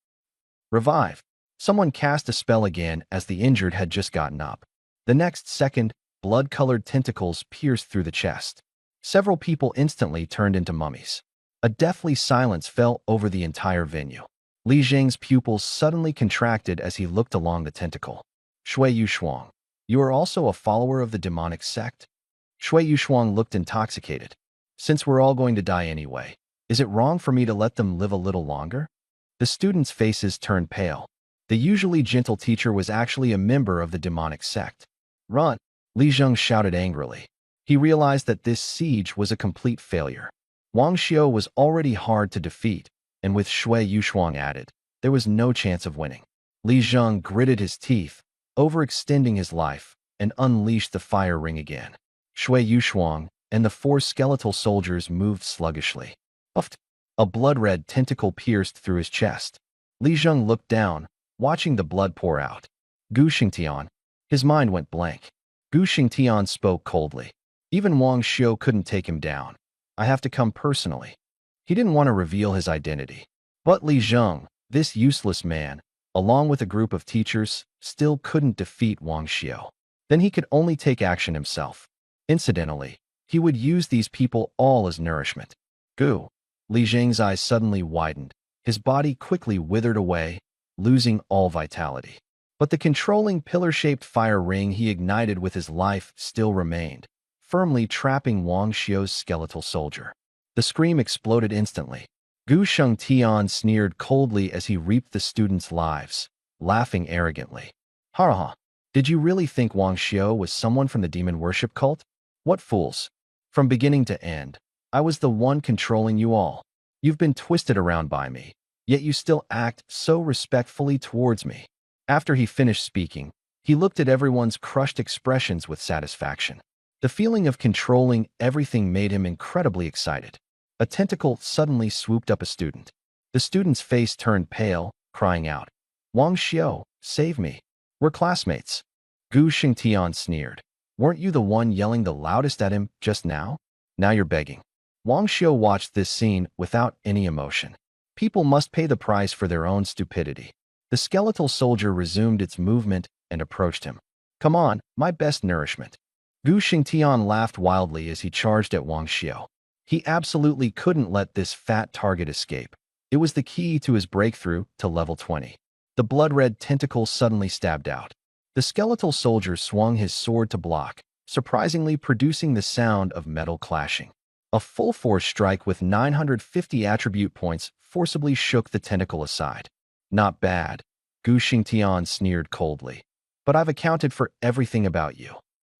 Revive. Someone cast a spell again as the injured had just gotten up. The next second, blood-colored tentacles pierced through the chest. Several people instantly turned into mummies. A deathly silence fell over the entire venue. Li Zheng's pupils suddenly contracted as he looked along the tentacle. Shui Yushuang, you are also a follower of the demonic sect? Shui Yushuang looked intoxicated. Since we're all going to die anyway, is it wrong for me to let them live a little longer? The students' faces turned pale. The usually gentle teacher was actually a member of the demonic sect. Run! Li Zheng shouted angrily. He realized that this siege was a complete failure. Wang Xiao was already hard to defeat, and with Shui Yushuang added, there was no chance of winning. Li Zheng gritted his teeth, overextending his life, and unleashed the fire ring again. Shui Yushuang and the four skeletal soldiers moved sluggishly. Uffed! A blood-red tentacle pierced through his chest. Li Zheng looked down, watching the blood pour out. Gu Xingtian. His mind went blank. Gu Xingtian spoke coldly. Even Wang Xiao couldn't take him down. I have to come personally. He didn't want to reveal his identity. But Li Zheng, this useless man, along with a group of teachers, still couldn't defeat Wang Xiao. Then he could only take action himself. Incidentally, he would use these people all as nourishment. Gu. Li Zheng's eyes suddenly widened. His body quickly withered away, losing all vitality. But the controlling pillar-shaped fire ring he ignited with his life still remained, firmly trapping Wang Xiao's skeletal soldier. The scream exploded instantly. Gu Shengtian sneered coldly as he reaped the students' lives, laughing arrogantly. Ha! Did you really think Wang Xiao was someone from the demon worship cult? What fools! From beginning to end, I was the one controlling you all. You've been twisted around by me, yet you still act so respectfully towards me. After he finished speaking, he looked at everyone's crushed expressions with satisfaction. The feeling of controlling everything made him incredibly excited. A tentacle suddenly swooped up a student. The student's face turned pale, crying out, Wang Xiao, save me. We're classmates. Gu Xingtian sneered. Weren't you the one yelling the loudest at him just now? Now you're begging. Wang Xiao watched this scene without any emotion. People must pay the price for their own stupidity. The skeletal soldier resumed its movement and approached him. Come on, my best nourishment. Gu Xingtian laughed wildly as he charged at Wang Xiao. He absolutely couldn't let this fat target escape. It was the key to his breakthrough to level 20. The blood-red tentacle suddenly stabbed out. The skeletal soldier swung his sword to block, surprisingly producing the sound of metal clashing. A full-force strike with 950 attribute points forcibly shook the tentacle aside. Not bad, Gu Xingtian sneered coldly. But I've accounted for everything about you.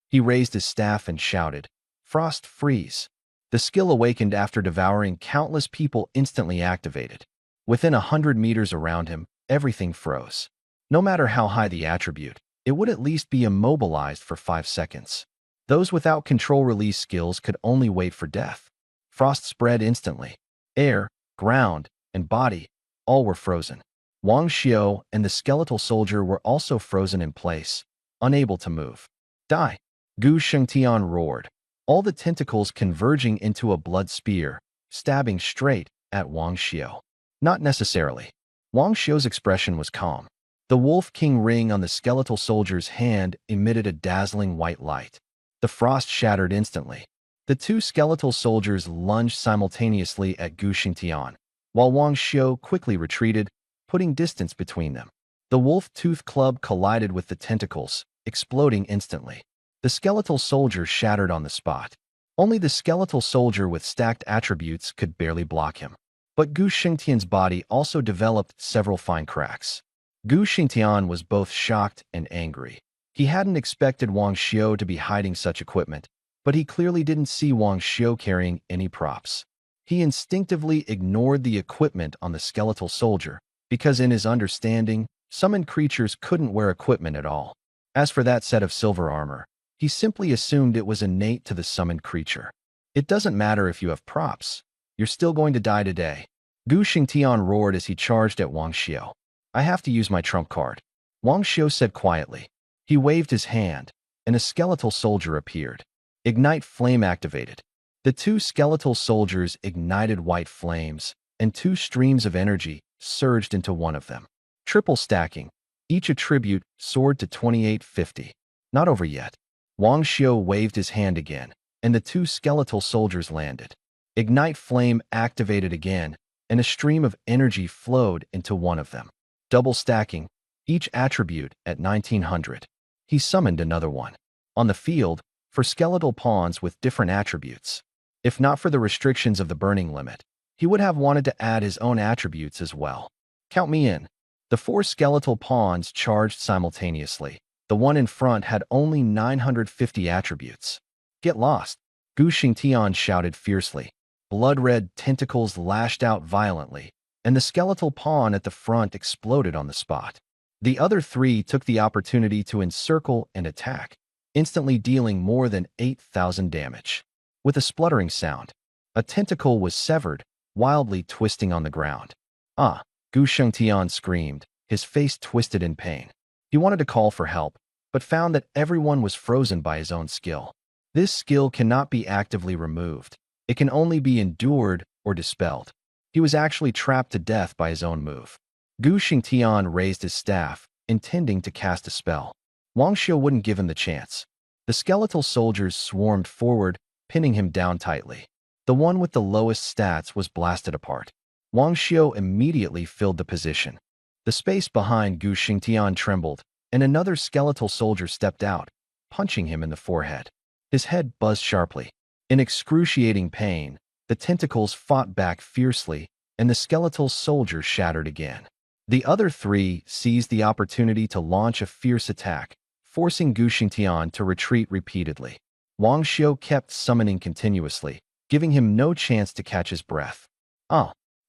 He raised his staff and shouted, Frost freeze. The skill awakened after devouring countless people instantly activated. Within 100 meters around him, everything froze. No matter how high the attribute, it would at least be immobilized for 5 seconds. Those without control release skills could only wait for death. Frost spread instantly. Air, ground, and body, all were frozen. Wang Xiao and the skeletal soldier were also frozen in place, unable to move. Die! Gu Shengtian roared, all the tentacles converging into a blood spear, stabbing straight at Wang Xiao. Not necessarily. Wang Xiao's expression was calm. The Wolf King ring on the skeletal soldier's hand emitted a dazzling white light. The frost shattered instantly. The two skeletal soldiers lunged simultaneously at Gu Xingtian, while Wang Xiao quickly retreated, putting distance between them. The wolf-tooth club collided with the tentacles, exploding instantly. The skeletal soldier shattered on the spot. Only the skeletal soldier with stacked attributes could barely block him. But Gu Xingtian's body also developed several fine cracks. Gu Xingtian was both shocked and angry. He hadn't expected Wang Xiao to be hiding such equipment, but he clearly didn't see Wang Xiao carrying any props. He instinctively ignored the equipment on the skeletal soldier, because in his understanding, summoned creatures couldn't wear equipment at all. As for that set of silver armor, he simply assumed it was innate to the summoned creature. It doesn't matter if you have props. You're still going to die today. Gu Xingtian roared as he charged at Wang Xiao. I have to use my trump card. Wang Xiao said quietly. He waved his hand, and a skeletal soldier appeared. Ignite flame activated. The two skeletal soldiers ignited white flames, and two streams of energy surged into one of them. Triple stacking. Each attribute soared to 2850. Not over yet. Wang Xiu waved his hand again, and the two skeletal soldiers landed. Ignite flame activated again, and a stream of energy flowed into one of them. Double stacking. Each attribute at 1900. He summoned another one. On the field, for skeletal pawns with different attributes. If not for the restrictions of the burning limit, he would have wanted to add his own attributes as well. Count me in. The four skeletal pawns charged simultaneously. The one in front had only 950 attributes. Get lost. Gu Xingtian shouted fiercely. Blood-red tentacles lashed out violently, and the skeletal pawn at the front exploded on the spot. The other three took the opportunity to encircle and attack, instantly dealing more than 8,000 damage. With a spluttering sound, a tentacle was severed, wildly twisting on the ground. Ah! Gu Shengtian screamed, his face twisted in pain. He wanted to call for help, but found that everyone was frozen by his own skill. This skill cannot be actively removed. It can only be endured or dispelled. He was actually trapped to death by his own move. Gu Xingtian raised his staff, intending to cast a spell. Wang Xiu wouldn't give him the chance. The skeletal soldiers swarmed forward, pinning him down tightly. The one with the lowest stats was blasted apart. Wang Xiu immediately filled the position. The space behind Gu Xingtian trembled, and another skeletal soldier stepped out, punching him in the forehead. His head buzzed sharply. In excruciating pain, the tentacles fought back fiercely, and the skeletal soldier shattered again. The other three seized the opportunity to launch a fierce attack, forcing Gu Xingtian to retreat repeatedly. Wang Xiu kept summoning continuously, giving him no chance to catch his breath.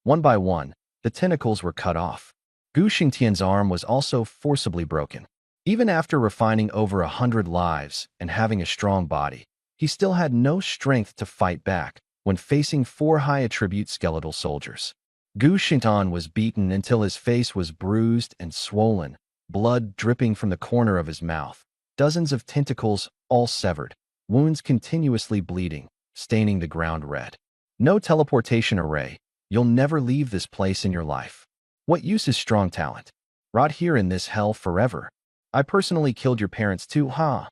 One by one, the tentacles were cut off. Gu Xingtian's arm was also forcibly broken. Even after refining over 100 lives and having a strong body, he still had no strength to fight back when facing four high-attribute skeletal soldiers. Gu Xingtian was beaten until his face was bruised and swollen, blood dripping from the corner of his mouth, dozens of tentacles all severed, wounds continuously bleeding, staining the ground red. No teleportation array. You'll never leave this place in your life. What use is strong talent? Rot here in this hell forever. I personally killed your parents too, huh?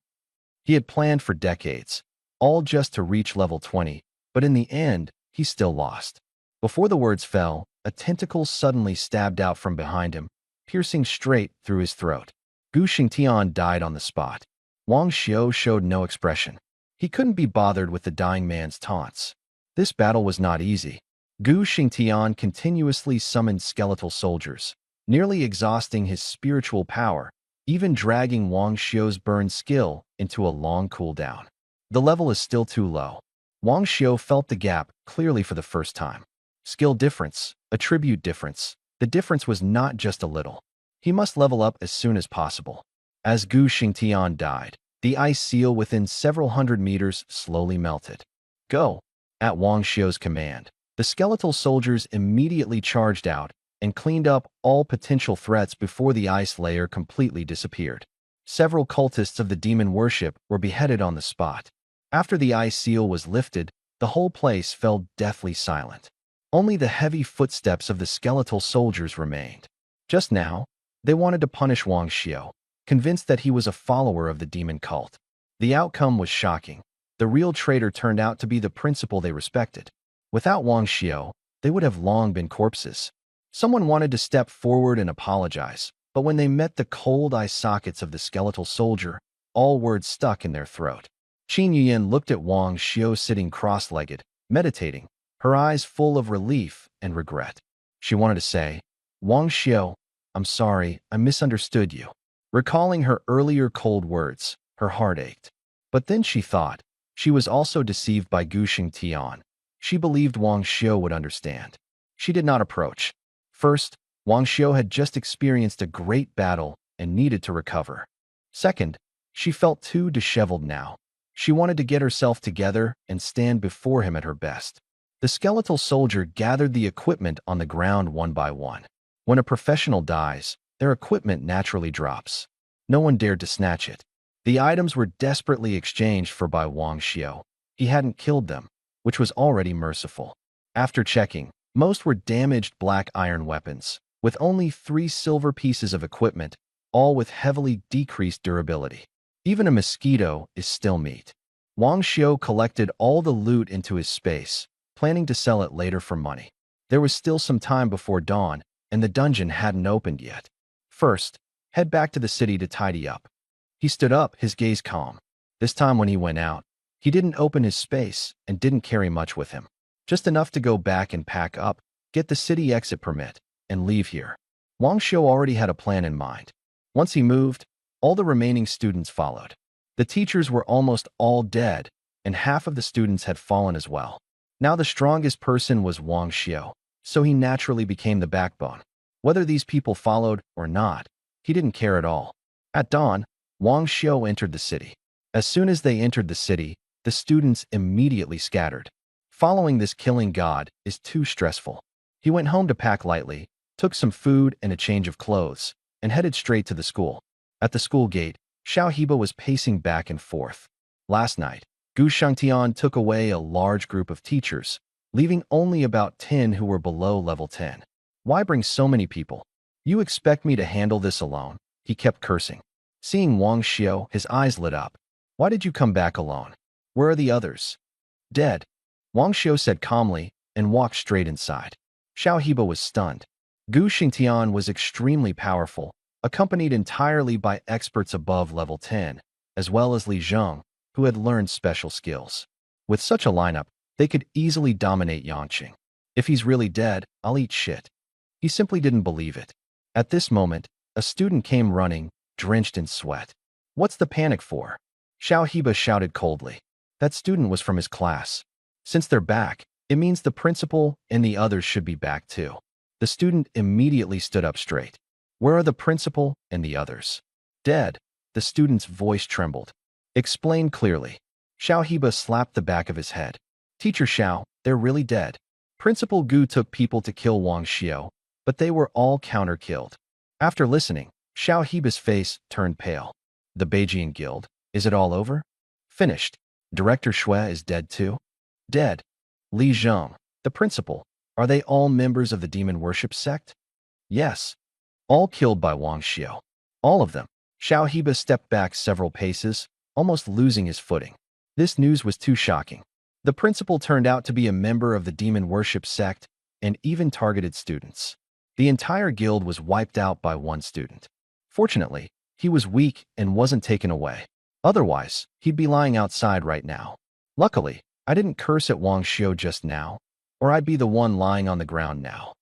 He had planned for decades, all just to reach level 20, but in the end, he still lost. Before the words fell, a tentacle suddenly stabbed out from behind him, piercing straight through his throat. Gu Xingtian died on the spot. Wang Xiu showed no expression. He couldn't be bothered with the dying man's taunts. This battle was not easy. Gu Xingtian continuously summoned skeletal soldiers, nearly exhausting his spiritual power, even dragging Wang Xiu's burn skill into a long cooldown. The level is still too low. Wang Xiu felt the gap clearly for the first time. Skill difference, attribute difference. The difference was not just a little. He must level up as soon as possible. As Gu Xingtian died, the ice seal within several hundred meters slowly melted. Go! At Wang Xiu's command, the skeletal soldiers immediately charged out and cleaned up all potential threats before the ice layer completely disappeared. Several cultists of the demon worship were beheaded on the spot. After the ice seal was lifted, the whole place fell deathly silent. Only the heavy footsteps of the skeletal soldiers remained. Just now, they wanted to punish Wang Xiu, convinced that he was a follower of the demon cult. The outcome was shocking. The real traitor turned out to be the principal they respected. Without Wang Xiu, they would have long been corpses. Someone wanted to step forward and apologize, but when they met the cold eye sockets of the skeletal soldier, all words stuck in their throat. Qin Yuyan looked at Wang Xiu sitting cross-legged, meditating, her eyes full of relief and regret. She wanted to say, "Wang Xiu, I'm sorry, I misunderstood you." Recalling her earlier cold words, her heart ached. But then she thought, she was also deceived by Gu Xingtian. She believed Wang Xiu would understand. She did not approach. First, Wang Xiu had just experienced a great battle and needed to recover. Second, she felt too disheveled now. She wanted to get herself together and stand before him at her best. The skeletal soldier gathered the equipment on the ground one by one. When a professional dies, their equipment naturally drops. No one dared to snatch it. The items were desperately exchanged for by Wang Xiao. He hadn't killed them, which was already merciful. After checking, most were damaged black iron weapons, with only 3 silver pieces of equipment, all with heavily decreased durability. Even a mosquito is still meat. Wang Xiao collected all the loot into his space, planning to sell it later for money. There was still some time before dawn, and the dungeon hadn't opened yet. First, head back to the city to tidy up. He stood up, his gaze calm. This time when he went out, he didn't open his space and didn't carry much with him. Just enough to go back and pack up, get the city exit permit, and leave here. Wang Xiao already had a plan in mind. Once he moved, all the remaining students followed. The teachers were almost all dead, and half of the students had fallen as well. Now the strongest person was Wang Xiao, so he naturally became the backbone. Whether these people followed or not, he didn't care at all. At dawn, Wang Xiao entered the city. As soon as they entered the city, the students immediately scattered. Following this killing god is too stressful. He went home to pack lightly, took some food and a change of clothes, and headed straight to the school. At the school gate, Xiao Heba was pacing back and forth. Last night, Gu Shangtian took away a large group of teachers, leaving only about 10 who were below level 10. Why bring so many people? You expect me to handle this alone? He kept cursing. Seeing Wang Xiao, his eyes lit up. Why did you come back alone? Where are the others? Dead. Wang Xiao said calmly and walked straight inside. Xiao Heba was stunned. Gu Xingtian was extremely powerful, accompanied entirely by experts above level 10, as well as Li Zheng, who had learned special skills. With such a lineup, they could easily dominate Yangqing. If he's really dead, I'll eat shit. He simply didn't believe it. At this moment, a student came running, drenched in sweat. What's the panic for? Xiao Heba shouted coldly. That student was from his class. Since they're back, it means the principal and the others should be back too. The student immediately stood up straight. Where are the principal and the others? Dead. The student's voice trembled. Explain clearly. Xiao Heba slapped the back of his head. Teacher Xiao, they're really dead. Principal Gu took people to kill Wang Xiao, but they were all counter-killed. After listening, Xiao Heba's face turned pale. The Beijing Guild, is it all over? Finished. Director Xue is dead too? Dead. Li Zheng, the principal, are they all members of the demon worship sect? Yes. All killed by Wang Xiao. All of them. Xiao Heba stepped back several paces, almost losing his footing. This news was too shocking. The principal turned out to be a member of the demon worship sect and even targeted students. The entire guild was wiped out by one student. Fortunately, he was weak and wasn't taken away. Otherwise, he'd be lying outside right now. Luckily, I didn't curse at Wang Xiao just now, or I'd be the one lying on the ground now.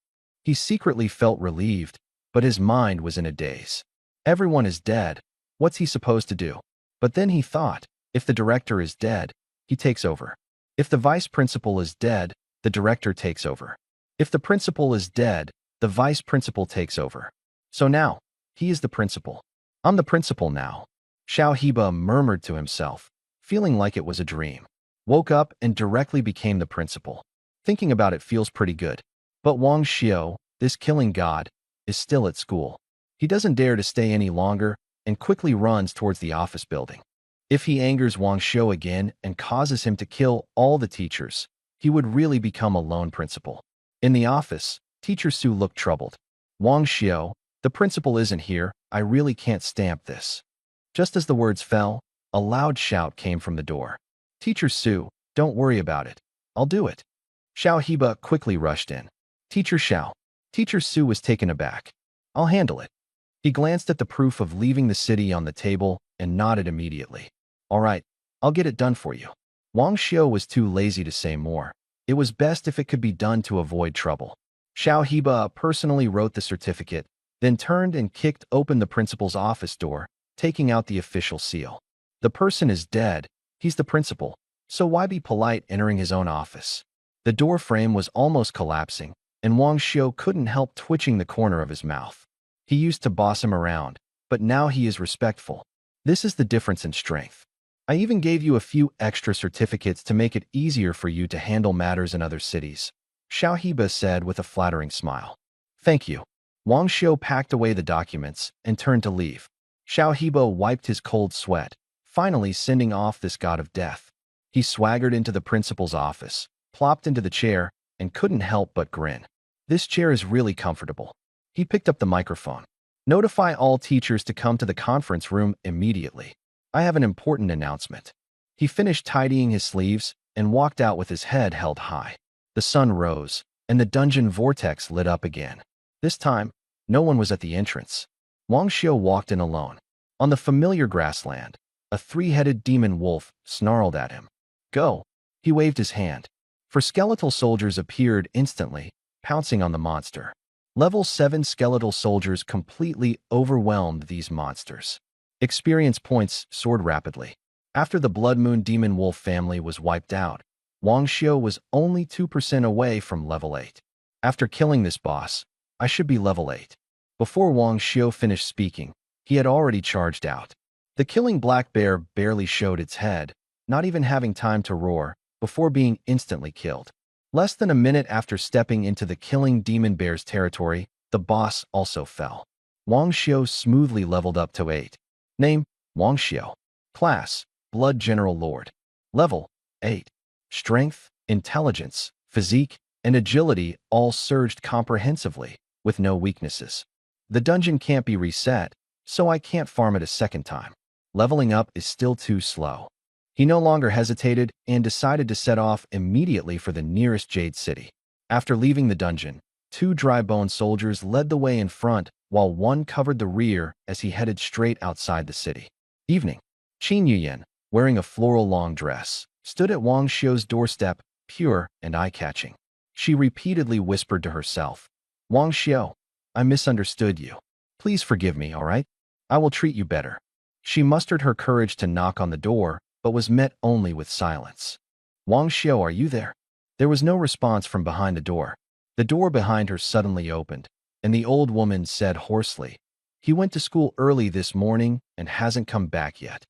He secretly felt relieved, but his mind was in a daze. Everyone is dead. What's he supposed to do? But then he thought, if the director is dead, he takes over. If the vice principal is dead, the director takes over. If the principal is dead, the vice principal takes over. So now, he is the principal. I'm the principal now. Xiao Heba murmured to himself, feeling like it was a dream. Woke up and directly became the principal. Thinking about it feels pretty good. But Wang Xiao, this killing god, is still at school. He doesn't dare to stay any longer and quickly runs towards the office building. If he angers Wang Xiao again and causes him to kill all the teachers, he would really become a lone principal. In the office, Teacher Su looked troubled. Wang Xiao, the principal isn't here, I really can't stamp this. Just as the words fell, a loud shout came from the door. Teacher Su, don't worry about it. I'll do it. Xiao Heba quickly rushed in. Teacher Xiao. Teacher Su was taken aback. I'll handle it. He glanced at the proof of leaving the city on the table and nodded immediately. All right, I'll get it done for you. Wang Xiao was too lazy to say more. It was best if it could be done to avoid trouble. Xiao Heba personally wrote the certificate, then turned and kicked open the principal's office door, taking out the official seal. The person is dead. He's the principal, so why be polite entering his own office? The door frame was almost collapsing, and Wang Xiao couldn't help twitching the corner of his mouth. He used to boss him around, but now he is respectful. This is the difference in strength. I even gave you a few extra certificates to make it easier for you to handle matters in other cities, Xiao Heba said with a flattering smile. Thank you. Wang Xiao packed away the documents and turned to leave. Xiao Heba wiped his cold sweat, finally sending off this god of death. He swaggered into the principal's office, plopped into the chair, and couldn't help but grin. This chair is really comfortable. He picked up the microphone. Notify all teachers to come to the conference room immediately. I have an important announcement. He finished tidying his sleeves and walked out with his head held high. The sun rose, and the dungeon vortex lit up again. This time, no one was at the entrance. Wang Xiu walked in alone. On the familiar grassland, a three-headed demon wolf snarled at him. Go! He waved his hand. Four skeletal soldiers appeared instantly, pouncing on the monster. Level 7 skeletal soldiers completely overwhelmed these monsters. Experience points soared rapidly. After the Blood Moon Demon Wolf family was wiped out, Wang Xiu was only 2% away from level 8. After killing this boss, I should be level 8. Before Wang Xiu finished speaking, he had already charged out. The killing black bear barely showed its head, not even having time to roar, before being instantly killed. Less than a minute after stepping into the killing demon bear's territory, the boss also fell. Wang Xiu smoothly leveled up to 8. Name, Wang Xiu. Class, Blood General Lord. Level, 8. Strength, intelligence, physique, and agility all surged comprehensively, with no weaknesses. The dungeon can't be reset, so I can't farm it a second time. Leveling up is still too slow. He no longer hesitated and decided to set off immediately for the nearest Jade City. After leaving the dungeon, 2 dry-bone soldiers led the way in front, while one covered the rear as he headed straight outside the city. Evening. Qin Yuyan, wearing a floral long dress, stood at Wang Xiu's doorstep, pure and eye-catching. She repeatedly whispered to herself, Wang Xiu, I misunderstood you. Please forgive me, all right? I will treat you better. She mustered her courage to knock on the door, but was met only with silence. Wang Xiu, are you there? There was no response from behind the door. The door behind her suddenly opened, and the old woman said hoarsely, He went to school early this morning and hasn't come back yet.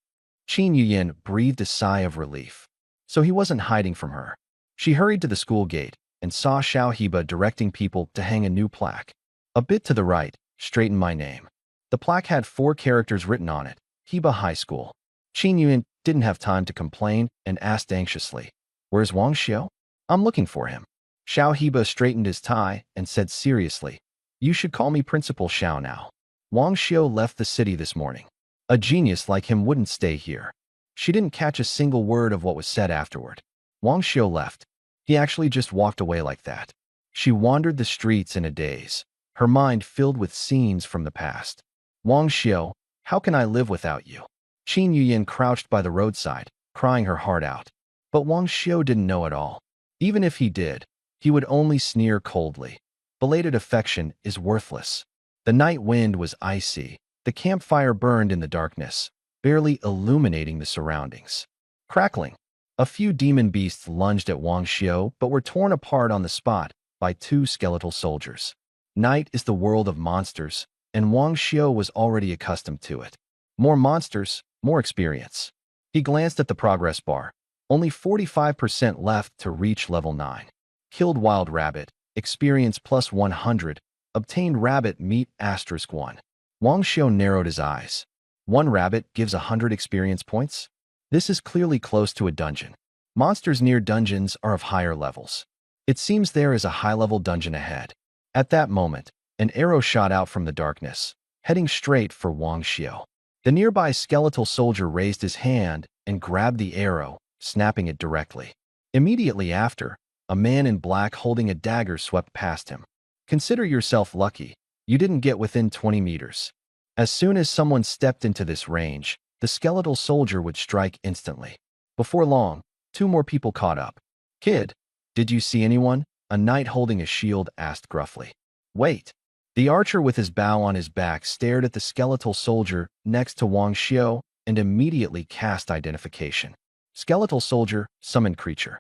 Qin Yuyan breathed a sigh of relief. So he wasn't hiding from her. She hurried to the school gate and saw Xiao Heba directing people to hang a new plaque. A bit to the right, straighten my name. The plaque had 4 characters written on it, Heba High School. Qin Yuyan didn't have time to complain and asked anxiously, Where's Wang Xiu? I'm looking for him. Xiao Heba straightened his tie and said seriously, You should call me Principal Xiao now. Wang Xiu left the city this morning. A genius like him wouldn't stay here. She didn't catch a single word of what was said afterward. Wang Xiu left. He actually just walked away like that. She wandered the streets in a daze, her mind filled with scenes from the past. Wang Xiu, how can I live without you? Qin Yuyan crouched by the roadside, crying her heart out. But Wang Xiu didn't know it all. Even if he did, he would only sneer coldly. Belated affection is worthless. The night wind was icy. The campfire burned in the darkness, barely illuminating the surroundings. Crackling. A few demon beasts lunged at Wang Xiu but were torn apart on the spot by 2 skeletal soldiers. Night is the world of monsters, and Wang Xiu was already accustomed to it. More monsters, more experience. He glanced at the progress bar. Only 45% left to reach level 9. Killed wild rabbit, experience plus 100. Obtained rabbit meat *1. Wang Xiu narrowed his eyes. 1 rabbit gives 100 experience points? This is clearly close to a dungeon. Monsters near dungeons are of higher levels. It seems there is a high-level dungeon ahead. At that moment, an arrow shot out from the darkness, heading straight for Wang Xiu. The nearby skeletal soldier raised his hand and grabbed the arrow, snapping it directly. Immediately after, a man in black holding a dagger swept past him. Consider yourself lucky. You didn't get within 20 meters. As soon as someone stepped into this range, the skeletal soldier would strike instantly. Before long, 2 more people caught up. Kid, did you see anyone? A knight holding a shield asked gruffly. Wait. The archer with his bow on his back stared at the skeletal soldier next to Wang Xiu and immediately cast identification. Skeletal soldier, summoned creature.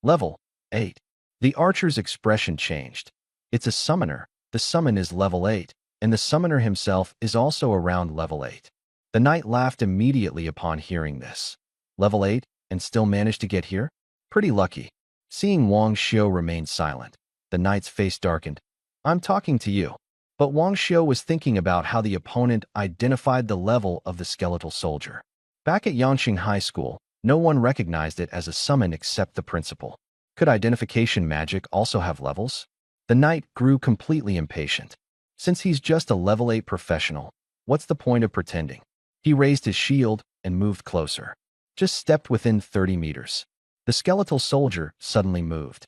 Level 8. The archer's expression changed. It's a summoner. The summon is level 8, and the summoner himself is also around level 8. The knight laughed immediately upon hearing this. Level 8, and still managed to get here? Pretty lucky. Seeing Wang Xiu remain silent, the knight's face darkened. I'm talking to you. But Wang Xiu was thinking about how the opponent identified the level of the skeletal soldier. Back at Yangqing High School, no one recognized it as a summon except the principal. Could identification magic also have levels? The knight grew completely impatient. Since he's just a level 8 professional, what's the point of pretending? He raised his shield and moved closer. Just stepped within 30 meters. The skeletal soldier suddenly moved.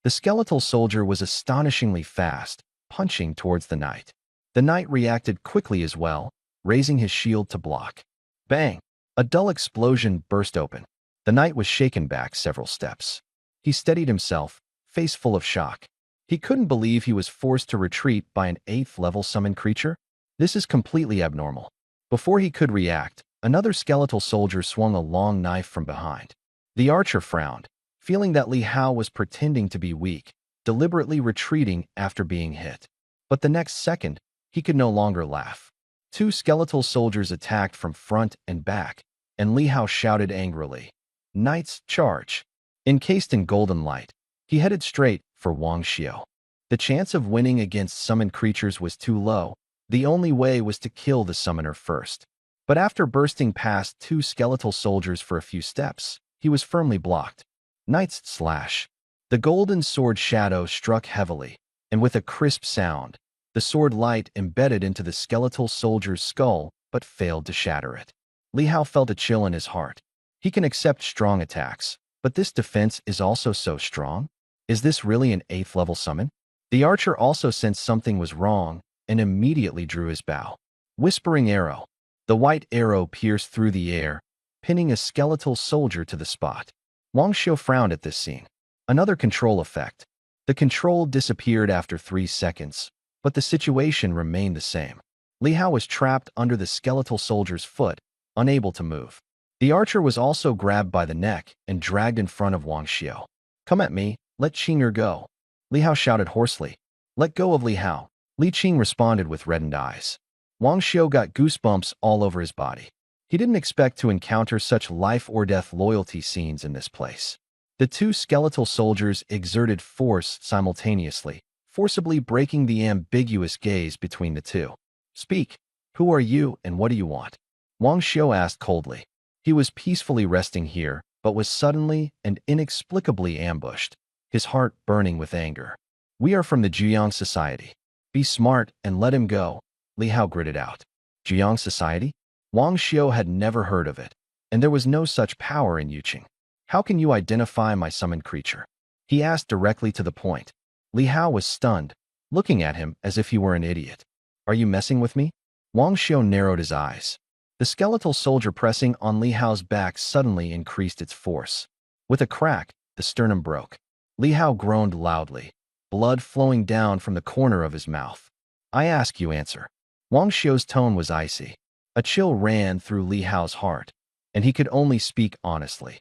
The skeletal soldier was astonishingly fast, punching towards the knight. The knight reacted quickly as well, raising his shield to block. Bang! A dull explosion burst open. The knight was shaken back several steps. He steadied himself, face full of shock. He couldn't believe he was forced to retreat by an 8th level summoned creature. This is completely abnormal. Before he could react, another skeletal soldier swung a long knife from behind. The archer frowned, feeling that Li Hao was pretending to be weak, deliberately retreating after being hit. But the next second, he could no longer laugh. 2 skeletal soldiers attacked from front and back, and Li Hao shouted angrily, "Knights, charge!" Encased in golden light, he headed straight for Wang Xiao. The chance of winning against summoned creatures was too low. The only way was to kill the summoner first. But after bursting past 2 skeletal soldiers for a few steps, he was firmly blocked. Knight's slash. The golden sword shadow struck heavily, and with a crisp sound, the sword light embedded into the skeletal soldier's skull but failed to shatter it. Li Hao felt a chill in his heart. He can accept strong attacks, but this defense is also so strong? Is this really an 8th level summon? The archer also sensed something was wrong and immediately drew his bow. Whispering arrow. The white arrow pierced through the air, pinning a skeletal soldier to the spot. Wang Xiao frowned at this scene. Another control effect. The control disappeared after 3 seconds, but the situation remained the same. Li Hao was trapped under the skeletal soldier's foot, unable to move. The archer was also grabbed by the neck and dragged in front of Wang Xiao. "Come at me, let Qing'er go." Li Hao shouted hoarsely. "Let go of Li Hao." Li Qing responded with reddened eyes. Wang Xiao got goosebumps all over his body. He didn't expect to encounter such life-or-death loyalty scenes in this place. The 2 skeletal soldiers exerted force simultaneously, forcibly breaking the ambiguous gaze between the two. "Speak. Who are you and what do you want?" Wang Xiao asked coldly. He was peacefully resting here, but was suddenly and inexplicably ambushed, his heart burning with anger. "We are from the Jiang Society. Be smart and let him go," Li Hao gritted out. Jiang Society? Wang Xiao had never heard of it, and there was no such power in Yuqing. "How can you identify my summoned creature?" He asked directly to the point. Li Hao was stunned, looking at him as if he were an idiot. "Are you messing with me?" Wang Xiao narrowed his eyes. The skeletal soldier pressing on Li Hao's back suddenly increased its force. With a crack, the sternum broke. Li Hao groaned loudly, blood flowing down from the corner of his mouth. "I ask you answer." Wang Xiao's tone was icy. A chill ran through Li Hao's heart, and he could only speak honestly.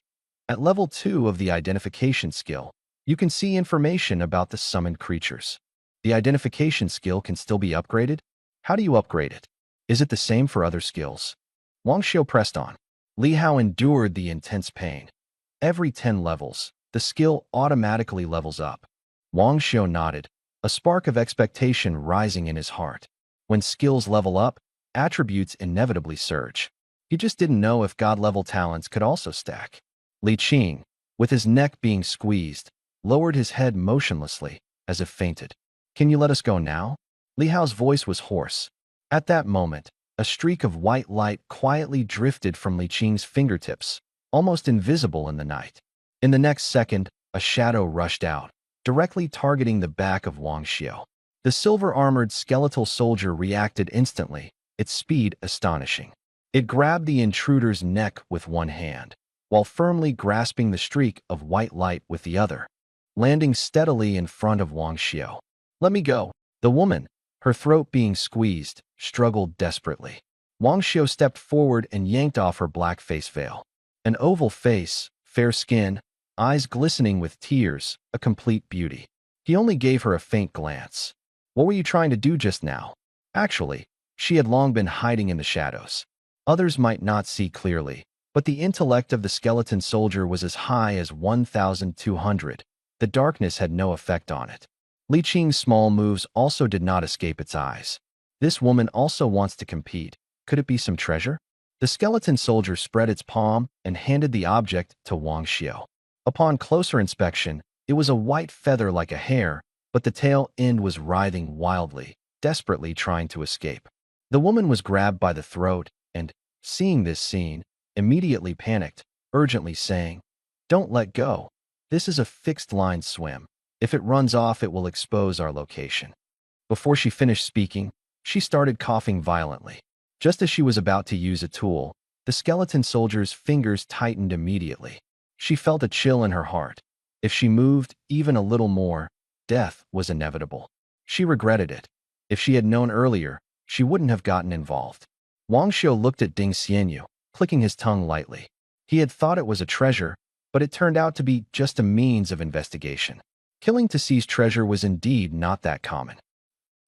At level 2 of the identification skill, you can see information about the summoned creatures. The identification skill can still be upgraded? How do you upgrade it? Is it the same for other skills? Wang Xiao pressed on. Li Hao endured the intense pain. Every 10 levels, the skill automatically levels up. Wang Xiao nodded, a spark of expectation rising in his heart. When skills level up, attributes inevitably surge. He just didn't know if god-level talents could also stack. Li Qing, with his neck being squeezed, lowered his head motionlessly, as if fainted. "Can you let us go now?" Li Hao's voice was hoarse. At that moment, a streak of white light quietly drifted from Li Qing's fingertips, almost invisible in the night. In the next second, a shadow rushed out, directly targeting the back of Wang Xiao. The silver-armored skeletal soldier reacted instantly, its speed astonishing. It grabbed the intruder's neck with one hand, while firmly grasping the streak of white light with the other, landing steadily in front of Wang Xiao. "Let me go." The woman, her throat being squeezed, struggled desperately. Wang Xiao stepped forward and yanked off her black face veil. An oval face, fair skin, eyes glistening with tears, a complete beauty. He only gave her a faint glance. "What were you trying to do just now?" Actually, she had long been hiding in the shadows. Others might not see clearly, but the intellect of the skeleton soldier was as high as 1,200. The darkness had no effect on it. Li Qing's small moves also did not escape its eyes. This woman also wants to compete. Could it be some treasure? The skeleton soldier spread its palm and handed the object to Wang Xiu. Upon closer inspection, it was a white feather like a hair, but the tail end was writhing wildly, desperately trying to escape. The woman was grabbed by the throat and, seeing this scene, immediately panicked, urgently saying, "Don't let go. This is a fixed-line swim. If it runs off, it will expose our location." Before she finished speaking, she started coughing violently. Just as she was about to use a tool, the skeleton soldier's fingers tightened immediately. She felt a chill in her heart. If she moved even a little more, death was inevitable. She regretted it. If she had known earlier, she wouldn't have gotten involved. Wang Xiu looked at Ding Xianyu, clicking his tongue lightly. He had thought it was a treasure, but it turned out to be just a means of investigation. Killing to seize treasure was indeed not that common.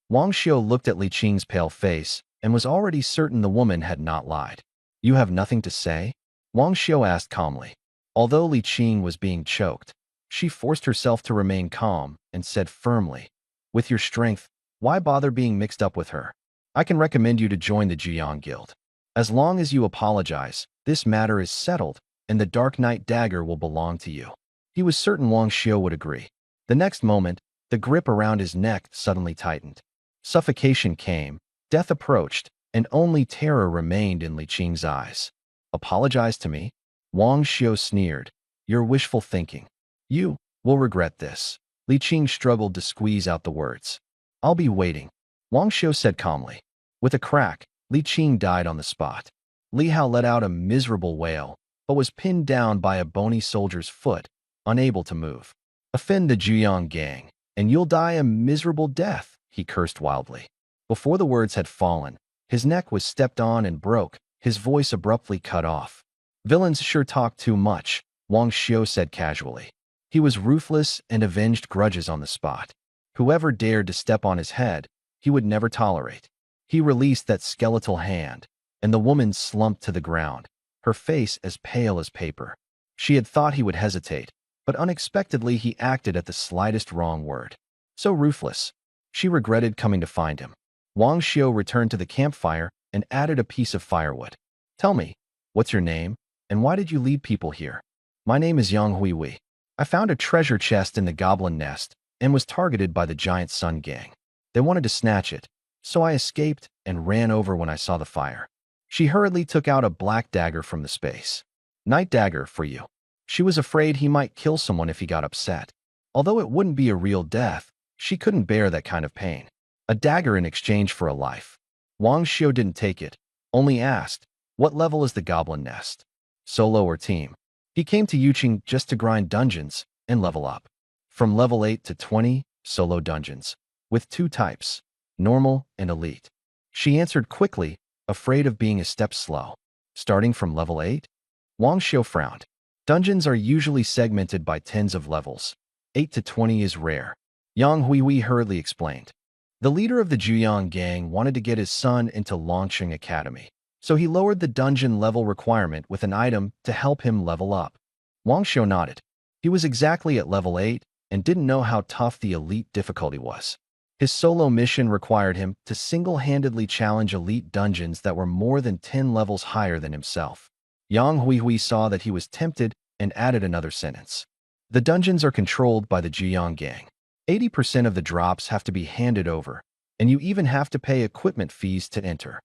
Wang Xiu looked at Li Qing's pale face and was already certain the woman had not lied. "You have nothing to say?" Wang Xiu asked calmly. Although Li Qing was being choked, she forced herself to remain calm and said firmly, "With your strength, why bother being mixed up with her? I can recommend you to join the Jiang Guild. As long as you apologize, this matter is settled, and the Dark Knight dagger will belong to you." He was certain Wang Xiu would agree. The next moment, the grip around his neck suddenly tightened. Suffocation came, death approached, and only terror remained in Li Qing's eyes. "Apologize to me?" Wang Xiu sneered. "You're wishful thinking. You will regret this." Li Qing struggled to squeeze out the words. "I'll be waiting," Wang Xiu said calmly. With a crack, Li Qing died on the spot. Li Hao let out a miserable wail, but was pinned down by a bony soldier's foot, unable to move. "Offend the Jiang gang, and you'll die a miserable death," he cursed wildly. Before the words had fallen, his neck was stepped on and broke, his voice abruptly cut off. "Villains sure talk too much," Wang Xiu said casually. He was ruthless and avenged grudges on the spot. Whoever dared to step on his head, he would never tolerate. He released that skeletal hand, and the woman slumped to the ground, her face as pale as paper. She had thought he would hesitate, but unexpectedly he acted at the slightest wrong word. So ruthless. She regretted coming to find him. Wang Xiu returned to the campfire and added a piece of firewood. "Tell me, what's your name, and why did you lead people here?" "My name is Yang Huihui. I found a treasure chest in the goblin nest and was targeted by the giant sun gang. They wanted to snatch it, so I escaped and ran over when I saw the fire." She hurriedly took out a black dagger from the space. "Night dagger for you." She was afraid he might kill someone if he got upset. Although it wouldn't be a real death, she couldn't bear that kind of pain. A dagger in exchange for a life. Wang Xiu didn't take it, only asked, "What level is the goblin nest? Solo or team?" He came to Yuqing just to grind dungeons and level up. From level 8 to 20, solo dungeons, with 2 types, normal and elite. She answered quickly, afraid of being a step slow. "Starting from level 8? Wang Xiu frowned. Dungeons are usually segmented by tens of levels. 8 to 20 is rare. Yang Huihui hurriedly explained. The leader of the Jiang gang wanted to get his son into Longqing Academy, so he lowered the dungeon level requirement with an item to help him level up. Wang Xiu nodded. He was exactly at level 8 and didn't know how tough the elite difficulty was. His solo mission required him to single-handedly challenge elite dungeons that were more than 10 levels higher than himself. Yang Huihui saw that he was tempted and added another sentence. "The dungeons are controlled by the Jiang gang. 80% of the drops have to be handed over, and you even have to pay equipment fees to enter."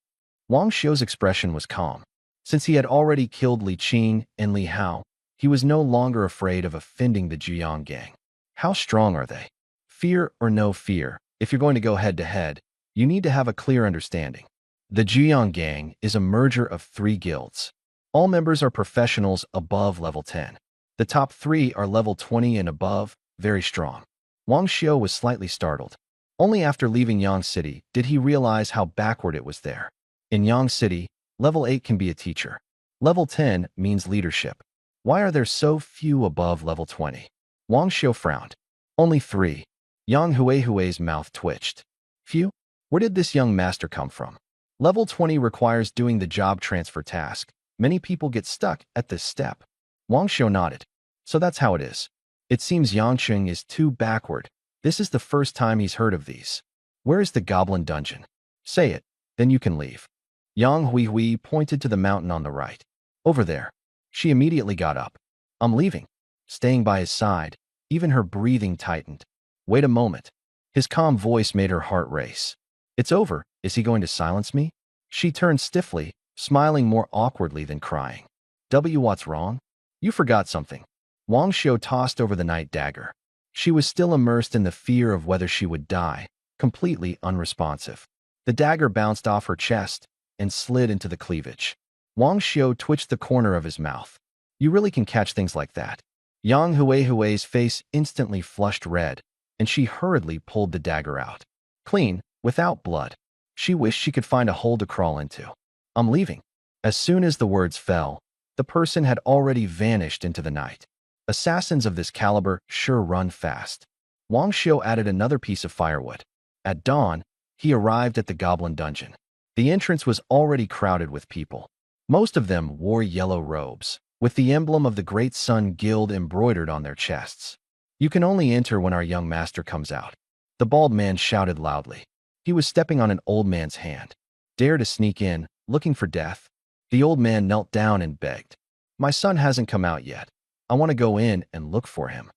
Wang Xiu's expression was calm. Since he had already killed Li Qing and Li Hao, he was no longer afraid of offending the Jiang gang. How strong are they? Fear or no fear, if you're going to go head-to-head, you need to have a clear understanding. The Jiang gang is a merger of 3 guilds. All members are professionals above level 10. The top 3 are level 20 and above, very strong. Wang Xiu was slightly startled. Only after leaving Yang City did he realize how backward it was there. In Yang City, level 8 can be a teacher. Level 10 means leadership. Why are there so few above level 20? Wang Xiu frowned. "Only 3. Yang Huihui's mouth twitched. "Few? Where did this young master come from? Level 20 requires doing the job transfer task. Many people get stuck at this step." Wang Xiu nodded. "So that's how it is. It seems Yangqing is too backward. This is the first time he's heard of these. Where is the goblin dungeon? Say it, then you can leave." Yang Hui pointed to the mountain on the right. Over there. She immediately got up. I'm leaving. Staying by his side. Even her breathing tightened. Wait a moment. His calm voice made her heart race. It's over. Is he going to silence me? She turned stiffly, smiling more awkwardly than crying. What's wrong? You forgot something. Wang Xiu tossed over the night dagger. She was still immersed in the fear of whether she would die, completely unresponsive. The dagger bounced off her chest and slid into the cleavage. Wang Xiu twitched the corner of his mouth. You really can catch things like that. Yang Hui's face instantly flushed red, and she hurriedly pulled the dagger out. Clean, without blood. She wished she could find a hole to crawl into. I'm leaving. As soon as the words fell, the person had already vanished into the night. Assassins of this caliber sure run fast. Wang Xiu added another piece of firewood. At dawn, he arrived at the goblin dungeon. The entrance was already crowded with people. Most of them wore yellow robes, with the emblem of the Great Sun Guild embroidered on their chests. You can only enter when our young master comes out. The bald man shouted loudly. He was stepping on an old man's hand. Dare to sneak in, looking for death? The old man knelt down and begged. My son hasn't come out yet. I want to go in and look for him.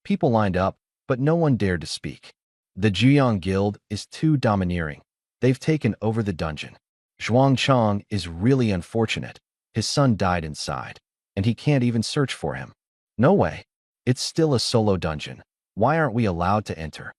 People lined up, but no one dared to speak. The Jiang Guild is too domineering. They've taken over the dungeon. Zhuang Chang is really unfortunate. His son died inside, and he can't even search for him. No way. It's still a solo dungeon. Why aren't we allowed to enter?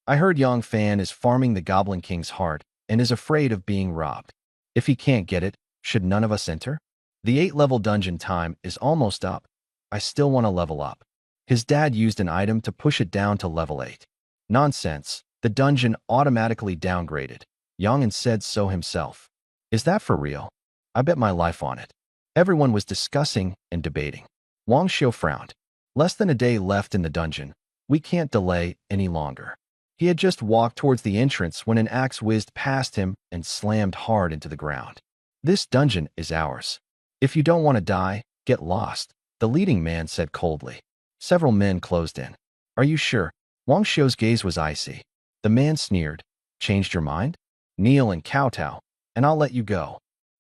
I heard Yang Fan is farming the Goblin King's heart and is afraid of being robbed. If he can't get it, should none of us enter? The 8-level dungeon time is almost up. I still want to level up. His dad used an item to push it down to level 8. Nonsense. The dungeon automatically downgraded. Yang said so himself. Is that for real? I bet my life on it. Everyone was discussing and debating. Wang Xiu frowned. Less than a day left in the dungeon. We can't delay any longer. He had just walked towards the entrance when an axe whizzed past him and slammed hard into the ground. This dungeon is ours. If you don't want to die, get lost, the leading man said coldly. Several men closed in. Are you sure? Wang Xiu's gaze was icy. The man sneered. Changed your mind? Kneel and kowtow, and I'll let you go.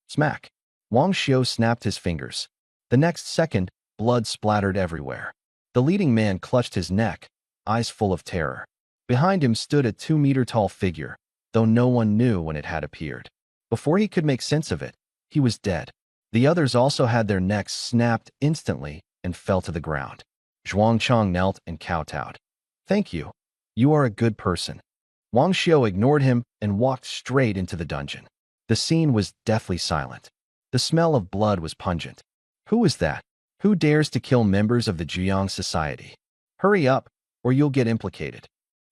Smack. Wang Xiu snapped his fingers. The next second, blood splattered everywhere. The leading man clutched his neck, eyes full of terror. Behind him stood a 2-meter-tall figure, though no one knew when it had appeared. Before he could make sense of it, he was dead. The others also had their necks snapped instantly and fell to the ground. Zhuang Chang knelt and kowtowed. Thank you. You are a good person. Wang Xiu ignored him and walked straight into the dungeon. The scene was deathly silent. The smell of blood was pungent. Who is that? Who dares to kill members of the Jiang Society? Hurry up, or you'll get implicated.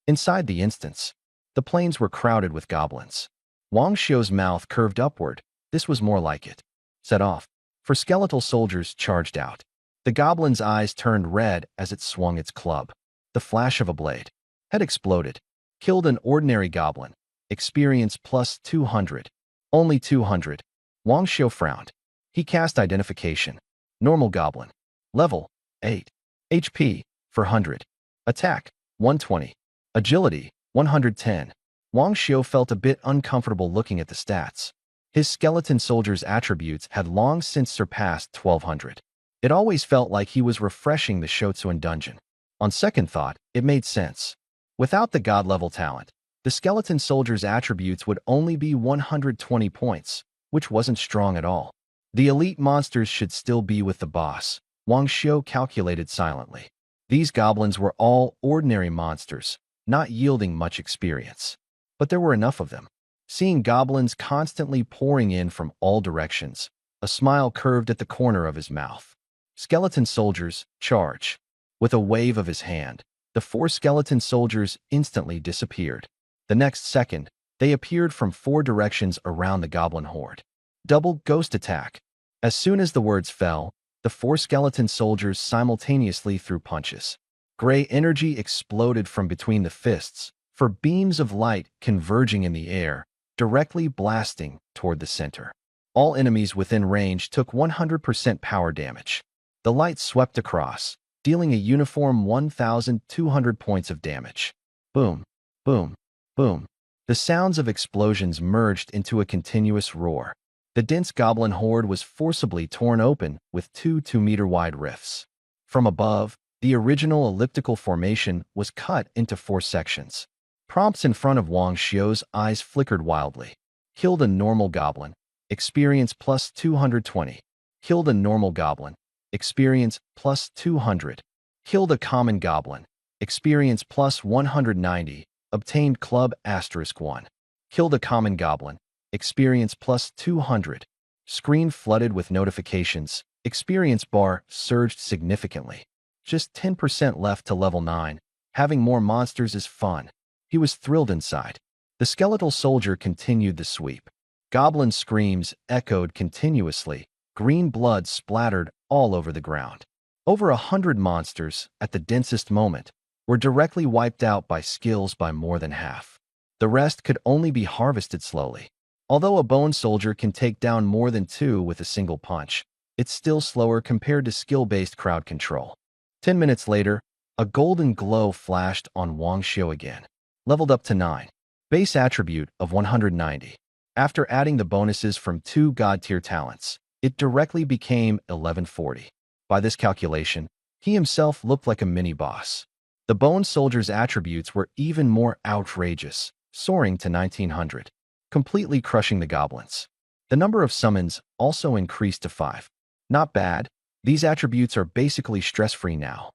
Inside the instance, the plains were crowded with goblins. Wang Xiu's mouth curved upward. This was more like it. Set off. For skeletal soldiers charged out. The goblin's eyes turned red as it swung its club. The flash of a blade. Head exploded. Killed an ordinary goblin. Experience plus 200. Only 200. Wang Xiu frowned. He cast identification. Normal goblin. Level 8. HP 400. Attack 120. Agility 110. Wang Xiu felt a bit uncomfortable looking at the stats. His skeleton soldier's attributes had long since surpassed 1200. It always felt like he was refreshing the Shotsuan dungeon. On second thought, it made sense. Without the god-level talent, the skeleton soldier's attributes would only be 120 points, which wasn't strong at all. The elite monsters should still be with the boss, Wang Xiu calculated silently. These goblins were all ordinary monsters, not yielding much experience. But there were enough of them. Seeing goblins constantly pouring in from all directions, a smile curved at the corner of his mouth. Skeleton soldiers, charge. With a wave of his hand, the 4 skeleton soldiers instantly disappeared. The next second, they appeared from 4 directions around the goblin horde. Double ghost attack. As soon as the words fell, the 4 skeleton soldiers simultaneously threw punches. Gray energy exploded from between the fists, for beams of light converging in the air, directly blasting toward the center. All enemies within range took 100% power damage. The light swept across, dealing a uniform 1,200 points of damage. Boom, boom, boom. The sounds of explosions merged into a continuous roar. The dense goblin horde was forcibly torn open with two 2-meter-wide rifts. From above, the original elliptical formation was cut into 4 sections. Prompts in front of Wang Xiu's eyes flickered wildly. Killed a normal goblin. Experience plus 220. Killed a normal goblin. Experience plus 200. Killed a common goblin. Experience plus 190. Obtained club *1. Killed a common goblin. Experience plus 200. Screen flooded with notifications. Experience bar surged significantly. Just 10% left to level 9. Having more monsters is fun. He was thrilled inside. The skeletal soldier continued the sweep. Goblin screams echoed continuously. Green blood splattered all over the ground. Over 100 monsters, at the densest moment, were directly wiped out by skills by more than half. The rest could only be harvested slowly. Although a bone soldier can take down more than 2 with a single punch, it's still slower compared to skill-based crowd control. 10 minutes later, a golden glow flashed on Wang Xiu again. Leveled up to 9. Base attribute of 190. After adding the bonuses from 2 god-tier talents, it directly became 1140. By this calculation, he himself looked like a mini-boss. The bone soldier's attributes were even more outrageous, soaring to 1900, completely crushing the goblins. The number of summons also increased to 5. Not bad. These attributes are basically stress-free now.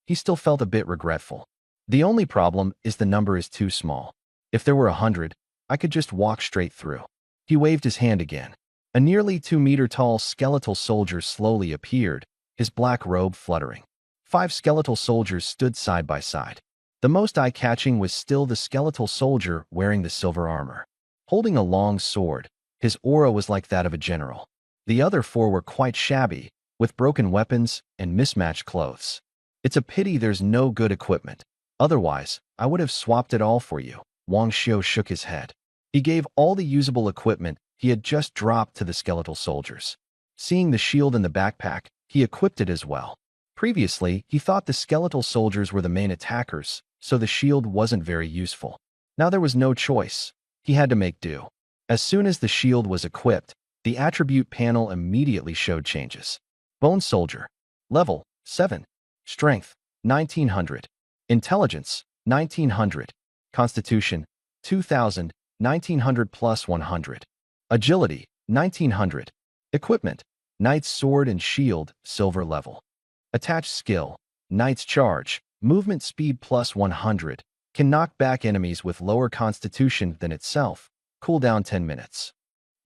He still felt a bit regretful. The only problem is the number is too small. If there were 100, I could just walk straight through. He waved his hand again. A nearly 2-meter-tall skeletal soldier slowly appeared, his black robe fluttering. 5 skeletal soldiers stood side by side. The most eye-catching was still the skeletal soldier wearing the silver armor. Holding a long sword, his aura was like that of a general. The other 4 were quite shabby, with broken weapons and mismatched clothes. It's a pity there's no good equipment. Otherwise, I would have swapped it all for you. Wang Xiu shook his head. He gave all the usable equipment he had just dropped to the skeletal soldiers. Seeing the shield in the backpack, he equipped it as well. Previously, he thought the skeletal soldiers were the main attackers, so the shield wasn't very useful. Now there was no choice. He had to make do. As soon as the shield was equipped, the attribute panel immediately showed changes. Bone Soldier. Level 7. Strength 1900. Intelligence 1900. Constitution 2000. 1900 plus 100. Agility 1900. Equipment Knight's Sword and Shield, Silver level. Attached skill Knight's Charge. Movement speed plus 100. Can knock back enemies with lower constitution than itself. Cooldown 10 minutes.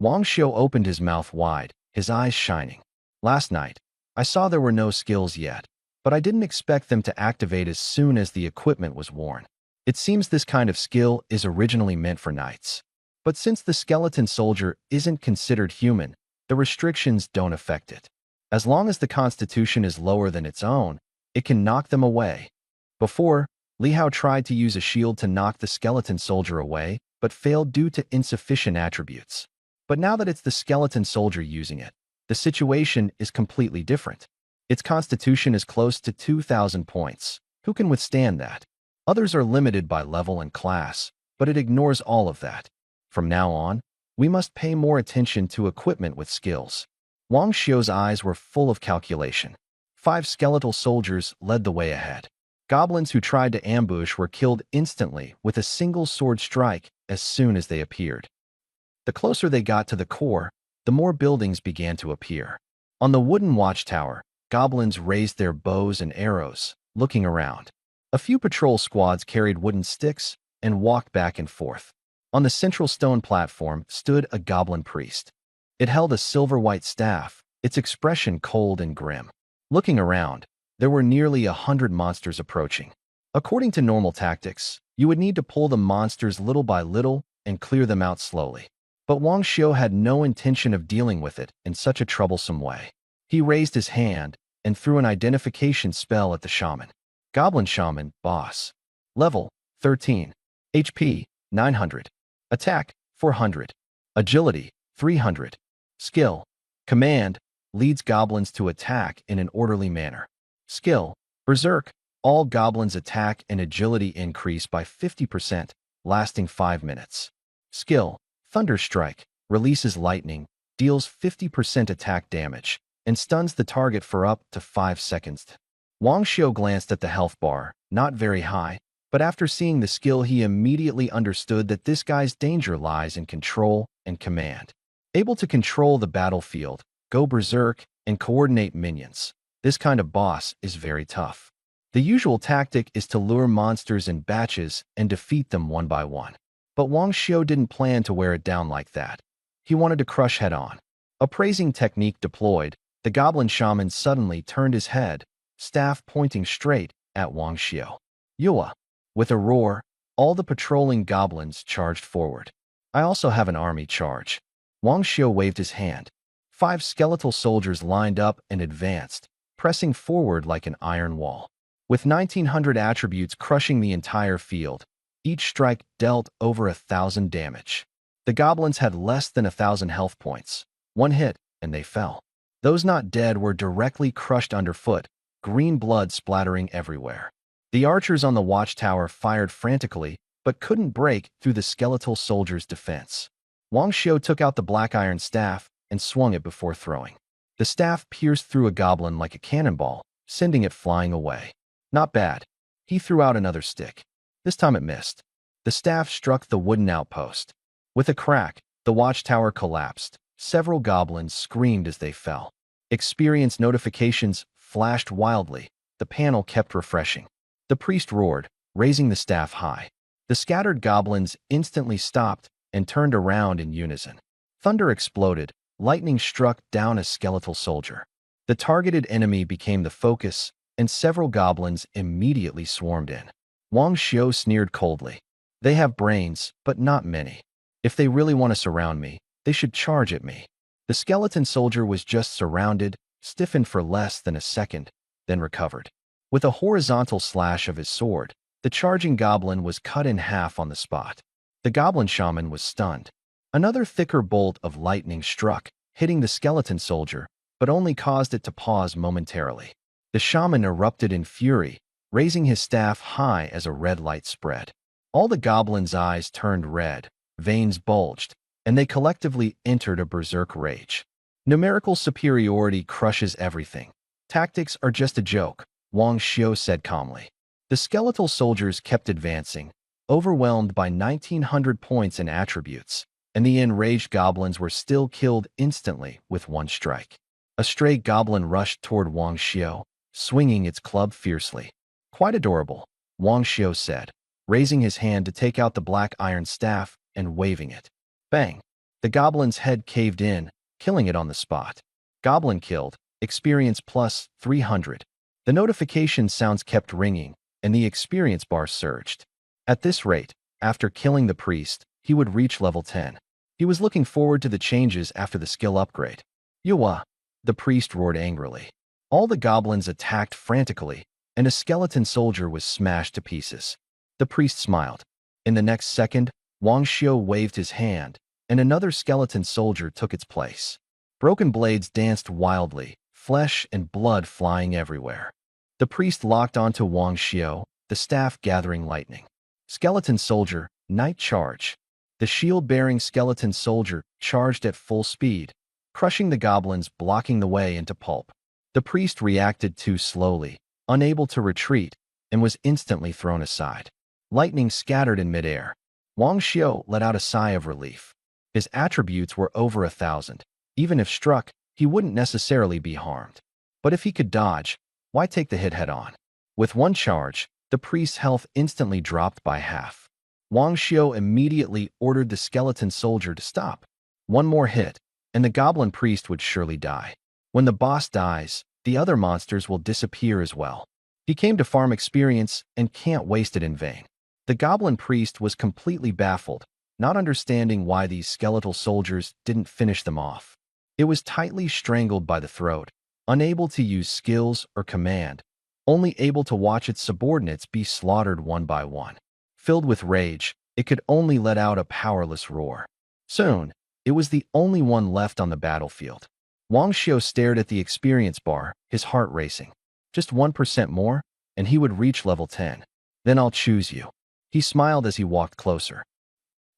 Wang Xiu opened his mouth wide, his eyes shining. Last night, I saw there were no skills yet, but I didn't expect them to activate as soon as the equipment was worn. It seems this kind of skill is originally meant for knights. But since the skeleton soldier isn't considered human, the restrictions don't affect it. As long as the constitution is lower than its own, it can knock them away. Before, Li Hao tried to use a shield to knock the skeleton soldier away, but failed due to insufficient attributes. But now that it's the skeleton soldier using it, the situation is completely different. Its constitution is close to 2,000 points. Who can withstand that? Others are limited by level and class, but it ignores all of that. From now on, we must pay more attention to equipment with skills. Wang Xiu's eyes were full of calculation. 5 skeletal soldiers led the way ahead. Goblins who tried to ambush were killed instantly with a single sword strike as soon as they appeared. The closer they got to the core, the more buildings began to appear. On the wooden watchtower, goblins raised their bows and arrows, looking around. A few patrol squads carried wooden sticks and walked back and forth. On the central stone platform stood a goblin priest. It held a silver-white staff, its expression cold and grim. Looking around, there were nearly 100 monsters approaching. According to normal tactics, you would need to pull the monsters little by little and clear them out slowly. But Wang Xiu had no intention of dealing with it in such a troublesome way. He raised his hand and threw an identification spell at the shaman. Goblin Shaman, Boss. Level 13. HP 900. Attack 400. Agility 300. Skill. Command leads goblins to attack in an orderly manner. Skill. Berserk. All goblins' attack and agility increase by 50%, lasting 5 minutes. Skill. Thunderstrike. Releases lightning, deals 50% attack damage, and stuns the target for up to 5 seconds. Wang Xiu glanced at the health bar, not very high, but after seeing the skill he immediately understood that this guy's danger lies in control and command. Able to control the battlefield, go berserk, and coordinate minions, this kind of boss is very tough. The usual tactic is to lure monsters in batches and defeat them one by one. But Wang Xiu didn't plan to wear it down like that. He wanted to crush head-on. Appraising technique deployed, the goblin shaman suddenly turned his head, staff pointing straight at Wang Xiu. Yua! With a roar, all the patrolling goblins charged forward. I also have an army charge. Wang Xiu waved his hand. 5 skeletal soldiers lined up and advanced, pressing forward like an iron wall. With 1900 attributes crushing the entire field, each strike dealt over 1,000 damage. The goblins had less than 1,000 health points. One hit, and they fell. Those not dead were directly crushed underfoot, green blood splattering everywhere. The archers on the watchtower fired frantically, but couldn't break through the skeletal soldiers' defense. Wang Xiu took out the black iron staff and swung it before throwing. The staff pierced through a goblin like a cannonball, sending it flying away. Not bad. He threw out another stick. This time it missed. The staff struck the wooden outpost. With a crack, the watchtower collapsed. Several goblins screamed as they fell. Experience notifications flashed wildly. The panel kept refreshing. The priest roared, raising the staff high. The scattered goblins instantly stopped and turned around in unison. Thunder exploded. Lightning struck down a skeletal soldier. The targeted enemy became the focus, and several goblins immediately swarmed in. Wang Xiu sneered coldly. They have brains, but not many. If they really want to surround me, they should charge at me. The skeleton soldier was just surrounded, stiffened for less than a second, then recovered. With a horizontal slash of his sword, the charging goblin was cut in half on the spot. The goblin shaman was stunned. Another thicker bolt of lightning struck, hitting the skeleton soldier, but only caused it to pause momentarily. The shaman erupted in fury, raising his staff high as a red light spread. All the goblins' eyes turned red, veins bulged, and they collectively entered a berserk rage. Numerical superiority crushes everything. Tactics are just a joke, Wang Xiu said calmly. The skeletal soldiers kept advancing, overwhelmed by 1900 points and attributes, and the enraged goblins were still killed instantly with one strike. A stray goblin rushed toward Wang Xiu, swinging its club fiercely. Quite adorable, Wang Xiu said, raising his hand to take out the black iron staff and waving it. Bang! The goblin's head caved in, killing it on the spot. Goblin killed, experience plus 300. The notification sounds kept ringing, and the experience bar surged. At this rate, after killing the priest, he would reach level 10. He was looking forward to the changes after the skill upgrade. Yua! The priest roared angrily. All the goblins attacked frantically, and a skeleton soldier was smashed to pieces. The priest smiled. In the next second, Wang Xiu waved his hand, and another skeleton soldier took its place. Broken blades danced wildly, flesh and blood flying everywhere. The priest locked onto Wang Xiu, the staff gathering lightning. Skeleton soldier, night charge. The shield-bearing skeleton soldier charged at full speed, crushing the goblins, blocking the way into pulp. The priest reacted too slowly, unable to retreat, and was instantly thrown aside. Lightning scattered in midair. Wang Xiu let out a sigh of relief. His attributes were over 1,000. Even if struck, he wouldn't necessarily be harmed. But if he could dodge, why take the hit head-on? With one charge, the priest's health instantly dropped by half. Wang Xiu immediately ordered the skeleton soldier to stop. One more hit, and the goblin priest would surely die. When the boss dies, the other monsters will disappear as well. He came to farm experience and can't waste it in vain. The goblin priest was completely baffled, not understanding why these skeletal soldiers didn't finish them off. It was tightly strangled by the throat, unable to use skills or command, only able to watch its subordinates be slaughtered one by one. Filled with rage, it could only let out a powerless roar. Soon, it was the only one left on the battlefield. Wang Xiu stared at the experience bar, his heart racing. Just 1% more, and he would reach level 10. Then I'll choose you. He smiled as he walked closer.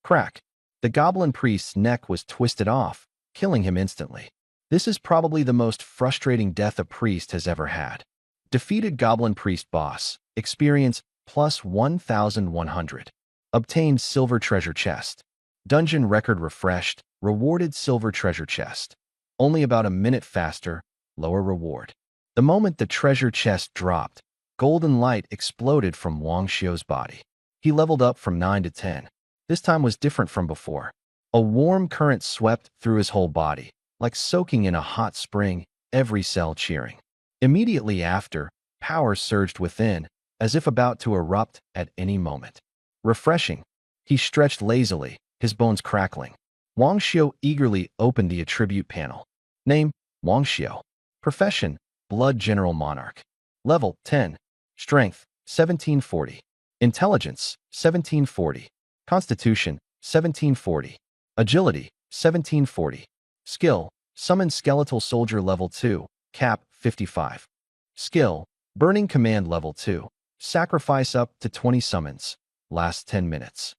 Crack! The goblin priest's neck was twisted off, killing him instantly. This is probably the most frustrating death a priest has ever had. Defeated Goblin Priest Boss. Experience plus 1,100. Obtained Silver Treasure Chest. Dungeon record refreshed. Rewarded Silver Treasure Chest. Only about a minute faster. Lower reward. The moment the treasure chest dropped, golden light exploded from Wang Xiu's body. He leveled up from 9 to 10. This time was different from before. A warm current swept through his whole body, like soaking in a hot spring, every cell cheering. Immediately after, power surged within, as if about to erupt at any moment. Refreshing. He stretched lazily, his bones crackling. Wang Xiu eagerly opened the attribute panel. Name, Wang Xiu. Profession, Blood General Monarch. Level, 10. Strength, 1740. Intelligence, 1740. Constitution, 1740. Agility, 1740. Skill, Summon Skeletal Soldier Level 2, Cap, 55. Skill, Burning Command Level 2. Sacrifice up to 20 summons. Last 10 minutes.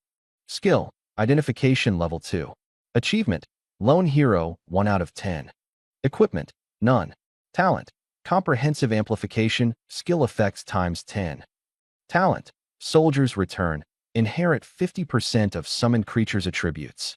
Skill, Identification Level 2. Achievement, Lone Hero, 1 out of 10. Equipment, none. Talent, Comprehensive Amplification, Skill Effects times 10. Talent, Soldier's Return, inherit 50% of summoned creatures' attributes.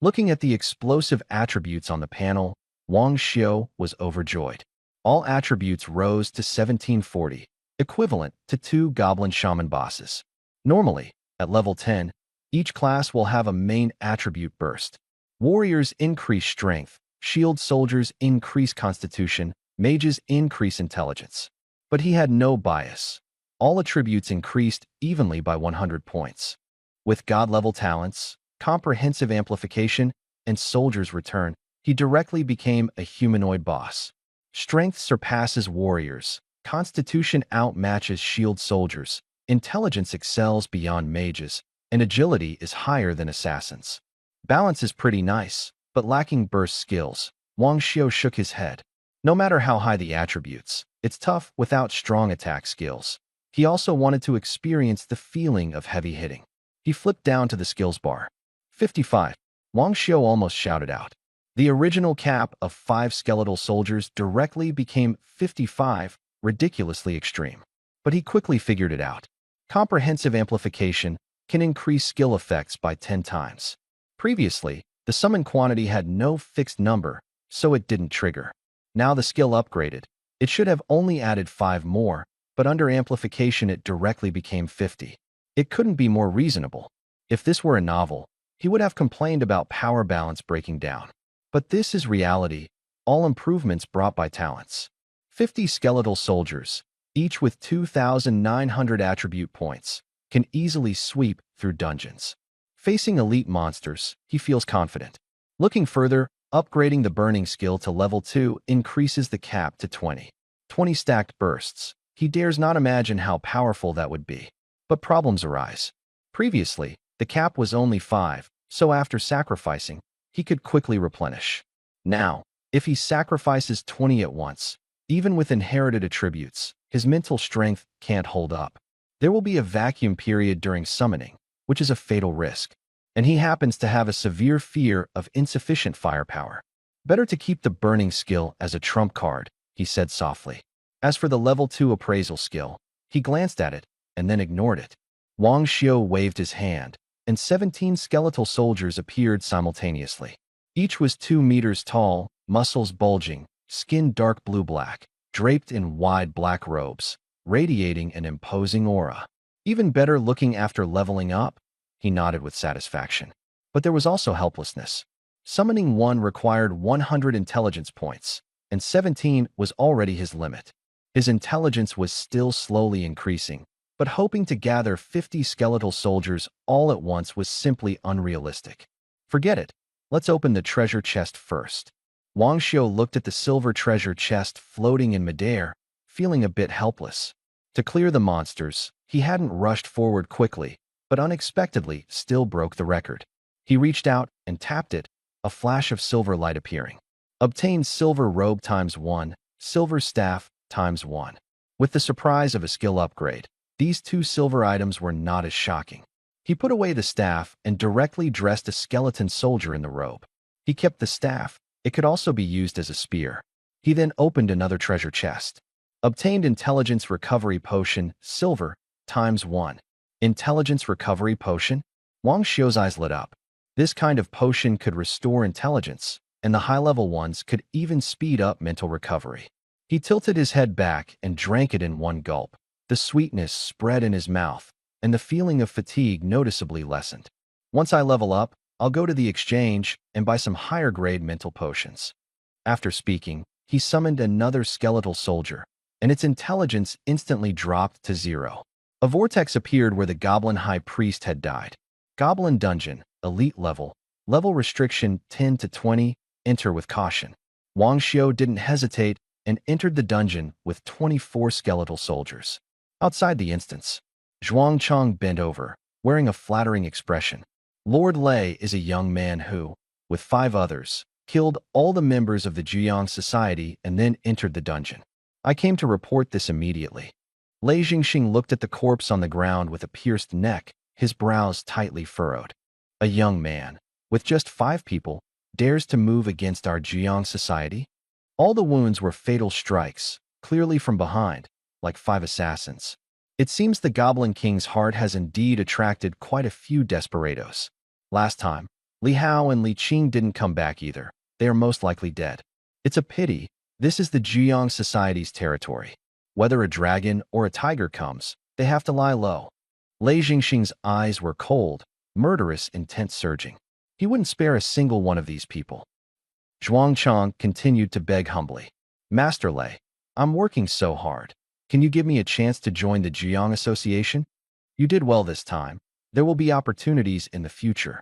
Looking at the explosive attributes on the panel, Wang Xiu was overjoyed. All attributes rose to 1740, equivalent to 2 Goblin Shaman bosses. Normally, at level 10, each class will have a main attribute burst. Warriors increase strength, shield soldiers increase constitution, mages increase intelligence. But he had no bias. All attributes increased evenly by 100 points. With god-level talents, comprehensive amplification, and soldier's return, he directly became a humanoid boss. Strength surpasses warriors, constitution outmatches shield soldiers, intelligence excels beyond mages, and agility is higher than assassins. Balance is pretty nice, but lacking burst skills. Wang Xiu shook his head. No matter how high the attributes, it's tough without strong attack skills. He also wanted to experience the feeling of heavy hitting. He flipped down to the skills bar. 55. Wang Xiu almost shouted out. The original cap of 5 skeletal soldiers directly became 55, ridiculously extreme. But he quickly figured it out. Comprehensive amplification can increase skill effects by 10 times. Previously, the summon quantity had no fixed number, so it didn't trigger. Now the skill upgraded. It should have only added 5 more, but under amplification it directly became 50. It couldn't be more reasonable. If this were a novel, he would have complained about power balance breaking down. But this is reality, all improvements brought by talents. 50 skeletal soldiers, each with 2,900 attribute points, can easily sweep through dungeons. Facing elite monsters, he feels confident. Looking further, upgrading the burning skill to level 2 increases the cap to 20. 20 stacked bursts. He dares not imagine how powerful that would be. But problems arise. Previously, the cap was only 5, so after sacrificing, he could quickly replenish. Now, if he sacrifices 20 at once, even with inherited attributes, his mental strength can't hold up. There will be a vacuum period during summoning, which is a fatal risk, and he happens to have a severe fear of insufficient firepower. Better to keep the burning skill as a trump card, he said softly. As for the level 2 appraisal skill, he glanced at it and then ignored it. Wang Xiu waved his hand, and 17 skeletal soldiers appeared simultaneously. Each was 2 meters tall, muscles bulging, skin dark blue-black, draped in wide black robes, radiating an imposing aura. Even better looking after leveling up, he nodded with satisfaction. But there was also helplessness. Summoning one required 100 intelligence points, and 17 was already his limit. His intelligence was still slowly increasing, but hoping to gather 50 skeletal soldiers all at once was simply unrealistic. Forget it. Let's open the treasure chest first. Wang Xiu looked at the silver treasure chest floating in midair, feeling a bit helpless. To clear the monsters, he hadn't rushed forward quickly, but unexpectedly still broke the record. He reached out and tapped it, a flash of silver light appearing. Obtained silver robe times 1, silver staff times 1. With the surprise of a skill upgrade, these 2 silver items were not as shocking. He put away the staff and directly dressed a skeleton soldier in the robe. He kept the staff, It could also be used as a spear. He then opened another treasure chest. Obtained Intelligence Recovery Potion, Silver, ×1. Intelligence Recovery Potion? Wang Xiu's eyes lit up. This kind of potion could restore intelligence, and the high-level ones could even speed up mental recovery. He tilted his head back and drank it in one gulp. The sweetness spread in his mouth, and the feeling of fatigue noticeably lessened. Once I level up, I'll go to the exchange and buy some higher-grade mental potions. After speaking, he summoned another skeletal soldier, and its intelligence instantly dropped to 0. A vortex appeared where the goblin high priest had died. Goblin Dungeon, Elite Level, Level Restriction 10 to 20, enter with caution. Wang Xiu didn't hesitate and entered the dungeon with 24 skeletal soldiers. Outside the instance, Zhuang Chang bent over, wearing a flattering expression. Lord Lei is a young man who, with 5 others, killed all the members of the Jiang Society and then entered the dungeon. I came to report this immediately. Lei Jingxing looked at the corpse on the ground with a pierced neck, his brows tightly furrowed. A young man, with just 5 people, dares to move against our Jiang Society? All the wounds were fatal strikes, clearly from behind, like 5 assassins. It seems the Goblin King's heart has indeed attracted quite a few desperados. Last time, Li Hao and Li Qing didn't come back either. They are most likely dead. It's a pity. This is the Jiang Society's territory. Whether a dragon or a tiger comes, they have to lie low. Lei Jingxing's eyes were cold, murderous intent surging. He wouldn't spare a single one of these people. Zhuang Chang continued to beg humbly. Master Lei, I'm working so hard. Can you give me a chance to join the Jiang Association? You did well this time. There will be opportunities in the future.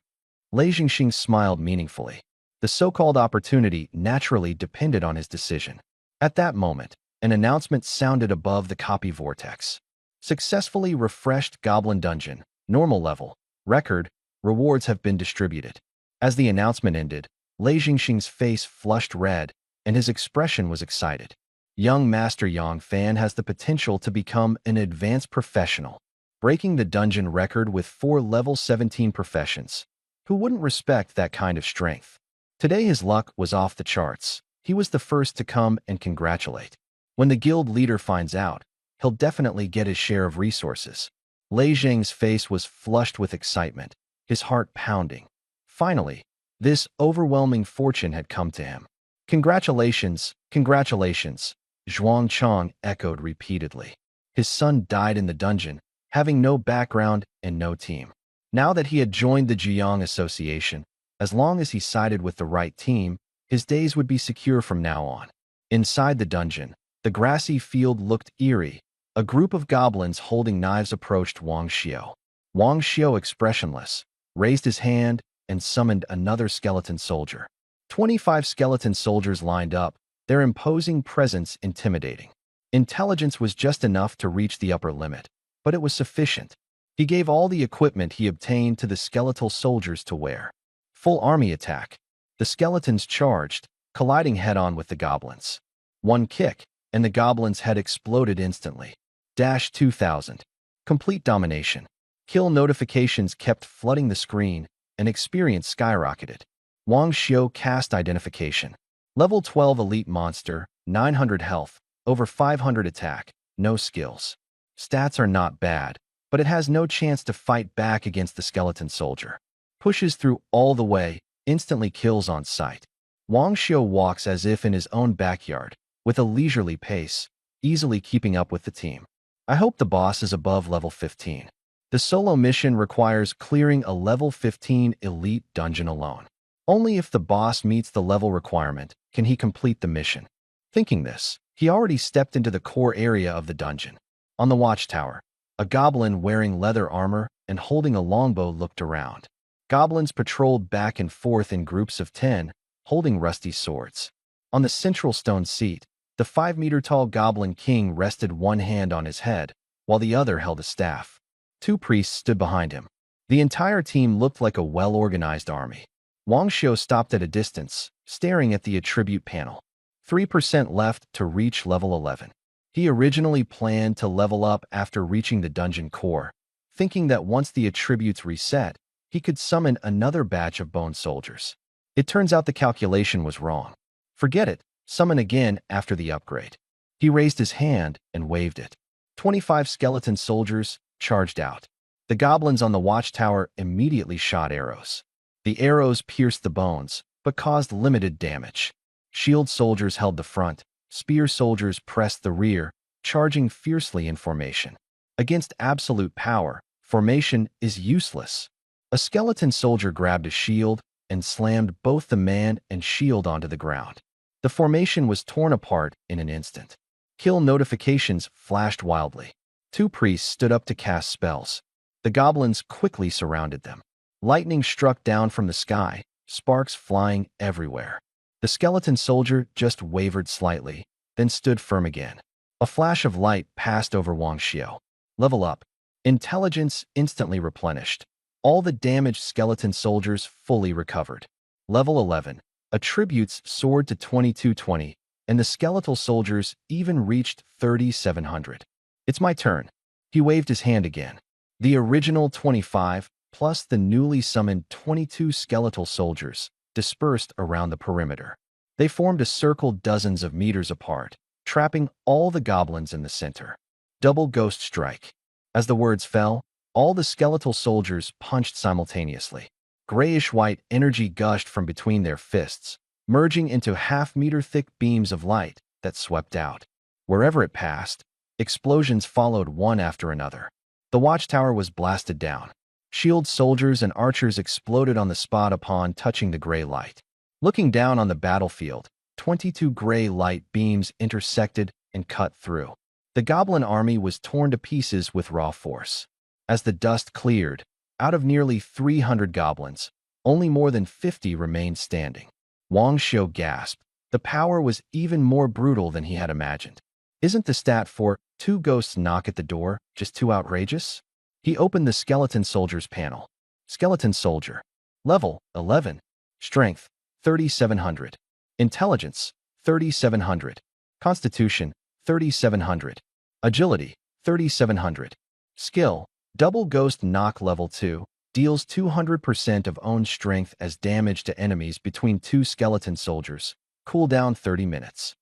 Lei Jingxing smiled meaningfully. The so-called opportunity naturally depended on his decision. At that moment, an announcement sounded above the copy vortex. Successfully refreshed Goblin Dungeon, normal level, record, rewards have been distributed. As the announcement ended, Lei Jingxing's face flushed red, and his expression was excited. Young Master Yang Fan has the potential to become an advanced professional, breaking the dungeon record with 4 level 17 professions. Who wouldn't respect that kind of strength? Today his luck was off the charts. He was the first to come and congratulate. When the guild leader finds out, he'll definitely get his share of resources. Lei Zheng's face was flushed with excitement, his heart pounding. Finally, this overwhelming fortune had come to him. Congratulations, congratulations, Zhuang Chang echoed repeatedly. His son died in the dungeon, having no background and no team. Now that he had joined the Jiang Association, as long as he sided with the right team, his days would be secure from now on. Inside the dungeon, the grassy field looked eerie. A group of goblins holding knives approached Wang Xiu. Wang Xiu, expressionless, raised his hand and summoned another skeleton soldier. 25 skeleton soldiers lined up, their imposing presence intimidating. Intelligence was just enough to reach the upper limit, but it was sufficient. He gave all the equipment he obtained to the skeletal soldiers to wear. Full army attack. The skeletons charged, colliding head-on with the goblins. One kick, and the goblins' head exploded instantly. Dash 2000. Complete domination. Kill notifications kept flooding the screen, and experience skyrocketed. Wang Xiu cast identification. Level 12 elite monster, 900 health, over 500 attack, no skills. Stats are not bad, but it has no chance to fight back against the skeleton soldier. Pushes through all the way, instantly kills on sight. Wang Xiu walks as if in his own backyard, with a leisurely pace, easily keeping up with the team. I hope the boss is above level 15. The solo mission requires clearing a level 15 elite dungeon alone. Only if the boss meets the level requirement can he complete the mission. Thinking this, he already stepped into the core area of the dungeon. On the watchtower, a goblin wearing leather armor and holding a longbow looked around. Goblins patrolled back and forth in groups of 10, holding rusty swords. On the central stone seat, the 5-meter-tall Goblin King rested one hand on his head, while the other held a staff. 2 priests stood behind him. The entire team looked like a well-organized army. Wang Xiu stopped at a distance, staring at the attribute panel. 3% left to reach level 11. He originally planned to level up after reaching the dungeon core, thinking that once the attributes reset, he could summon another batch of bone soldiers. It turns out the calculation was wrong. Forget it, summon again after the upgrade. He raised his hand and waved it. 25 skeleton soldiers charged out. The goblins on the watchtower immediately shot arrows. The arrows pierced the bones, but caused limited damage. Shield soldiers held the front, spear soldiers pressed the rear, charging fiercely in formation. Against absolute power, formation is useless. A skeleton soldier grabbed a shield and slammed both the man and shield onto the ground. The formation was torn apart in an instant. Kill notifications flashed wildly. 2 priests stood up to cast spells. The goblins quickly surrounded them. Lightning struck down from the sky, sparks flying everywhere. The skeleton soldier just wavered slightly, then stood firm again. A flash of light passed over Wang Xiao. Level up. Intelligence instantly replenished. All the damaged skeleton soldiers fully recovered. Level 11. Attributes soared to 2220, and the skeletal soldiers even reached 3700. It's my turn. He waved his hand again. The original 25, plus the newly summoned 22 skeletal soldiers, dispersed around the perimeter. They formed a circle dozens of meters apart, trapping all the goblins in the center. Double ghost strike. As the words fell, all the skeletal soldiers punched simultaneously. Grayish-white energy gushed from between their fists, merging into half-meter-thick beams of light that swept out. Wherever it passed, explosions followed one after another. The watchtower was blasted down. Shield soldiers and archers exploded on the spot upon touching the gray light. Looking down on the battlefield, 22 gray light beams intersected and cut through. The goblin army was torn to pieces with raw force. As the dust cleared, out of nearly 300 goblins, only more than 50 remained standing. Wang Xiao gasped. The power was even more brutal than he had imagined. Isn't the stat for 2 ghosts knock at the door just too outrageous? He opened the skeleton soldier's panel. Skeleton soldier. Level 11. Strength 3700. Intelligence 3700. Constitution 3700. Agility 3700. Skill Double Ghost Knock Level 2 deals 200% of own strength as damage to enemies between 2 skeleton soldiers. Cooldown 30 minutes.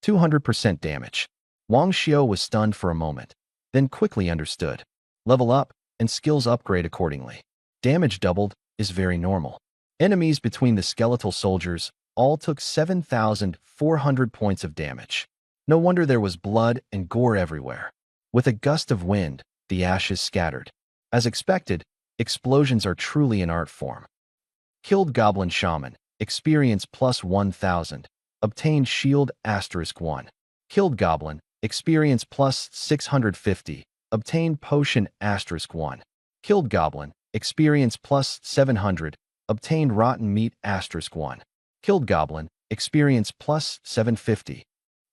200% damage. Wang Xiao was stunned for a moment, then quickly understood. Level up, and skills upgrade accordingly. Damage doubled is very normal. Enemies between the skeletal soldiers all took 7,400 points of damage. No wonder there was blood and gore everywhere. With a gust of wind, the ashes scattered. As expected, explosions are truly an art form. Killed Goblin Shaman, experience plus 1,000, obtained shield *1. Killed Goblin, experience plus 650, obtained potion *1. Killed Goblin, experience plus 700, obtained rotten meat *1. Killed Goblin, experience plus 750.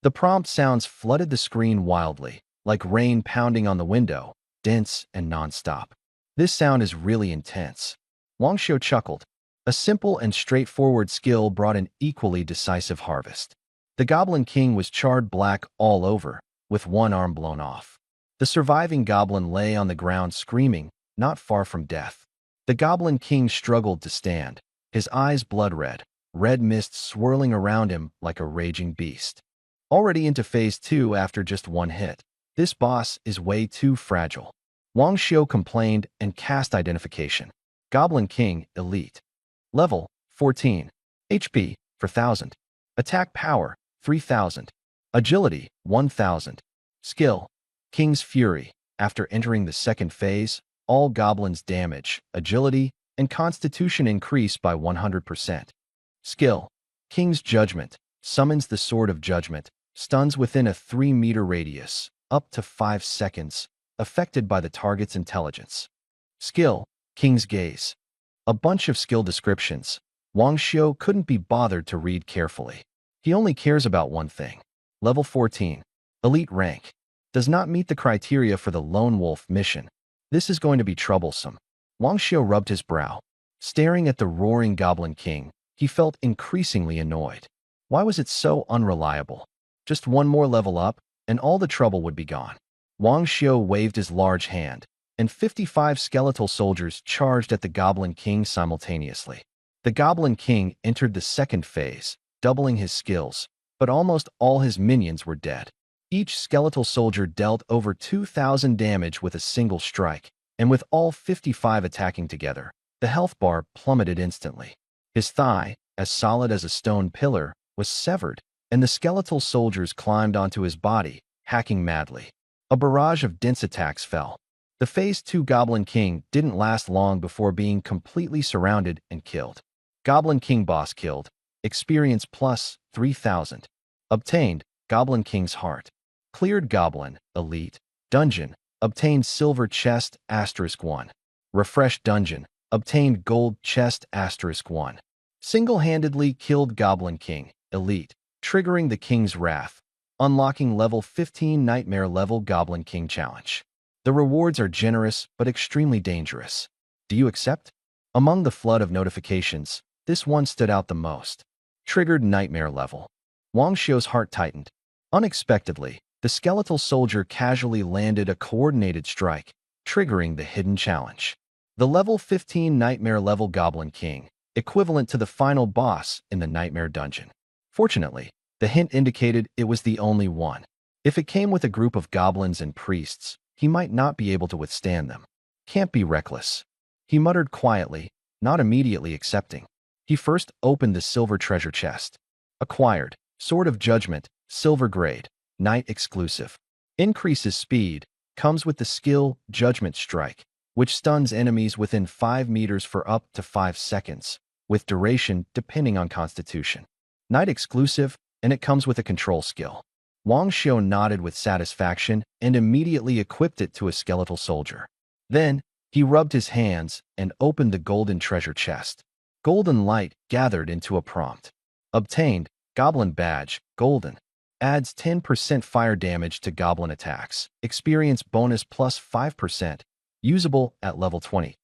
The prompt sounds flooded the screen wildly, like rain pounding on the window, dense and non-stop. This sound is really intense. Wang Xiao chuckled. A simple and straightforward skill brought an equally decisive harvest. The Goblin King was charred black all over, with one arm blown off. The surviving goblin lay on the ground screaming, not far from death. The Goblin King struggled to stand, his eyes blood red mist swirling around him like a raging beast. Already into Phase 2 after just one hit. This boss is way too fragile. Wang Xiao complained and cast identification. Goblin King Elite. Level 14. HP 4000. Attack power 3000. Agility 1000. Skill King's Fury. After entering the second phase, all goblins' damage, agility, and constitution increase by 100%. Skill King's Judgment. Summons the Sword of Judgment. Stuns within a 3-meter radius, up to 5 seconds, affected by the target's intelligence. Skill King's Gaze. A bunch of skill descriptions. Wang Xiao couldn't be bothered to read carefully. He only cares about one thing. Level 14. Elite rank. Does not meet the criteria for the Lone Wolf mission. This is going to be troublesome. Wang Xiao rubbed his brow. Staring at the roaring Goblin King, he felt increasingly annoyed. Why was it so unreliable? Just one more level up, and all the trouble would be gone. Wang Xiao waved his large hand, and 55 skeletal soldiers charged at the Goblin King simultaneously. The Goblin King entered the second phase, doubling his skills, but almost all his minions were dead. Each skeletal soldier dealt over 2,000 damage with a single strike, and with all 55 attacking together, the health bar plummeted instantly. His thigh, as solid as a stone pillar, was severed, and the skeletal soldiers climbed onto his body, hacking madly. A barrage of dense attacks fell. The Phase 2 Goblin King didn't last long before being completely surrounded and killed. Goblin King boss killed. Experience plus 3,000. Obtained Goblin King's Heart. Cleared Goblin Elite Dungeon. Obtained Silver Chest *1. Refreshed Dungeon. Obtained Gold Chest *1. Single-handedly killed Goblin King Elite, triggering the King's Wrath. Unlocking level 15 Nightmare level Goblin King Challenge. The rewards are generous but extremely dangerous. Do you accept? Among the flood of notifications, this one stood out the most. Triggered Nightmare level. Wang Xiu's heart tightened. Unexpectedly, the skeletal soldier casually landed a coordinated strike, triggering the hidden challenge. The level 15 Nightmare level Goblin King, equivalent to the final boss in the Nightmare Dungeon. Fortunately, the hint indicated it was the only one. If it came with a group of goblins and priests, he might not be able to withstand them. Can't be reckless. He muttered quietly, not immediately accepting. He first opened the silver treasure chest. Acquired, Sword of Judgment, silver grade, night exclusive. Increases speed, comes with the skill Judgment Strike, which stuns enemies within 5 meters for up to 5 seconds, with duration depending on constitution. Night exclusive, and it comes with a control skill. Wang Xiu nodded with satisfaction and immediately equipped it to a skeletal soldier. Then, he rubbed his hands and opened the golden treasure chest. Golden light gathered into a prompt. Obtained, Goblin Badge, Golden. Adds 10% fire damage to goblin attacks. Experience bonus plus 5%. Usable at level 20.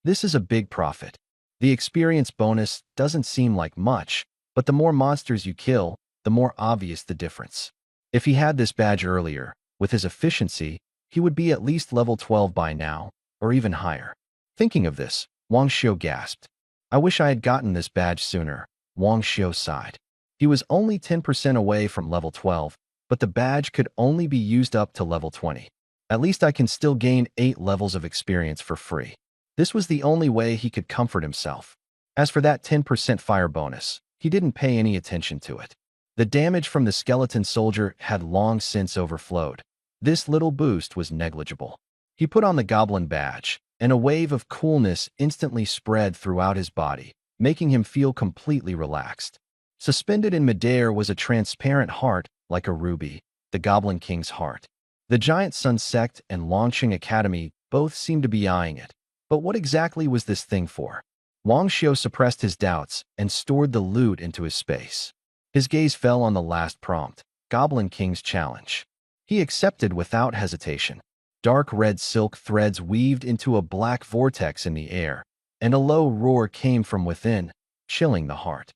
This is a big profit. The experience bonus doesn't seem like much, but the more monsters you kill, the more obvious the difference. If he had this badge earlier, with his efficiency, he would be at least level 12 by now, or even higher. Thinking of this, Wang Xiu gasped. I wish I had gotten this badge sooner. Wang Xiu sighed. He was only 10% away from level 12, but the badge could only be used up to level 20. At least I can still gain 8 levels of experience for free. This was the only way he could comfort himself. As for that 10% fire bonus, he didn't pay any attention to it. The damage from the skeleton soldier had long since overflowed. This little boost was negligible. He put on the goblin badge, and a wave of coolness instantly spread throughout his body, making him feel completely relaxed. Suspended in midair was a transparent heart like a ruby, the Goblin King's heart. The Giant Sun Sect and Longqing Academy both seemed to be eyeing it. But what exactly was this thing for? Wang Xiu suppressed his doubts and stored the loot into his space. His gaze fell on the last prompt, Goblin King's Challenge. He accepted without hesitation. Dark red silk threads weaved into a black vortex in the air, and a low roar came from within, chilling the heart.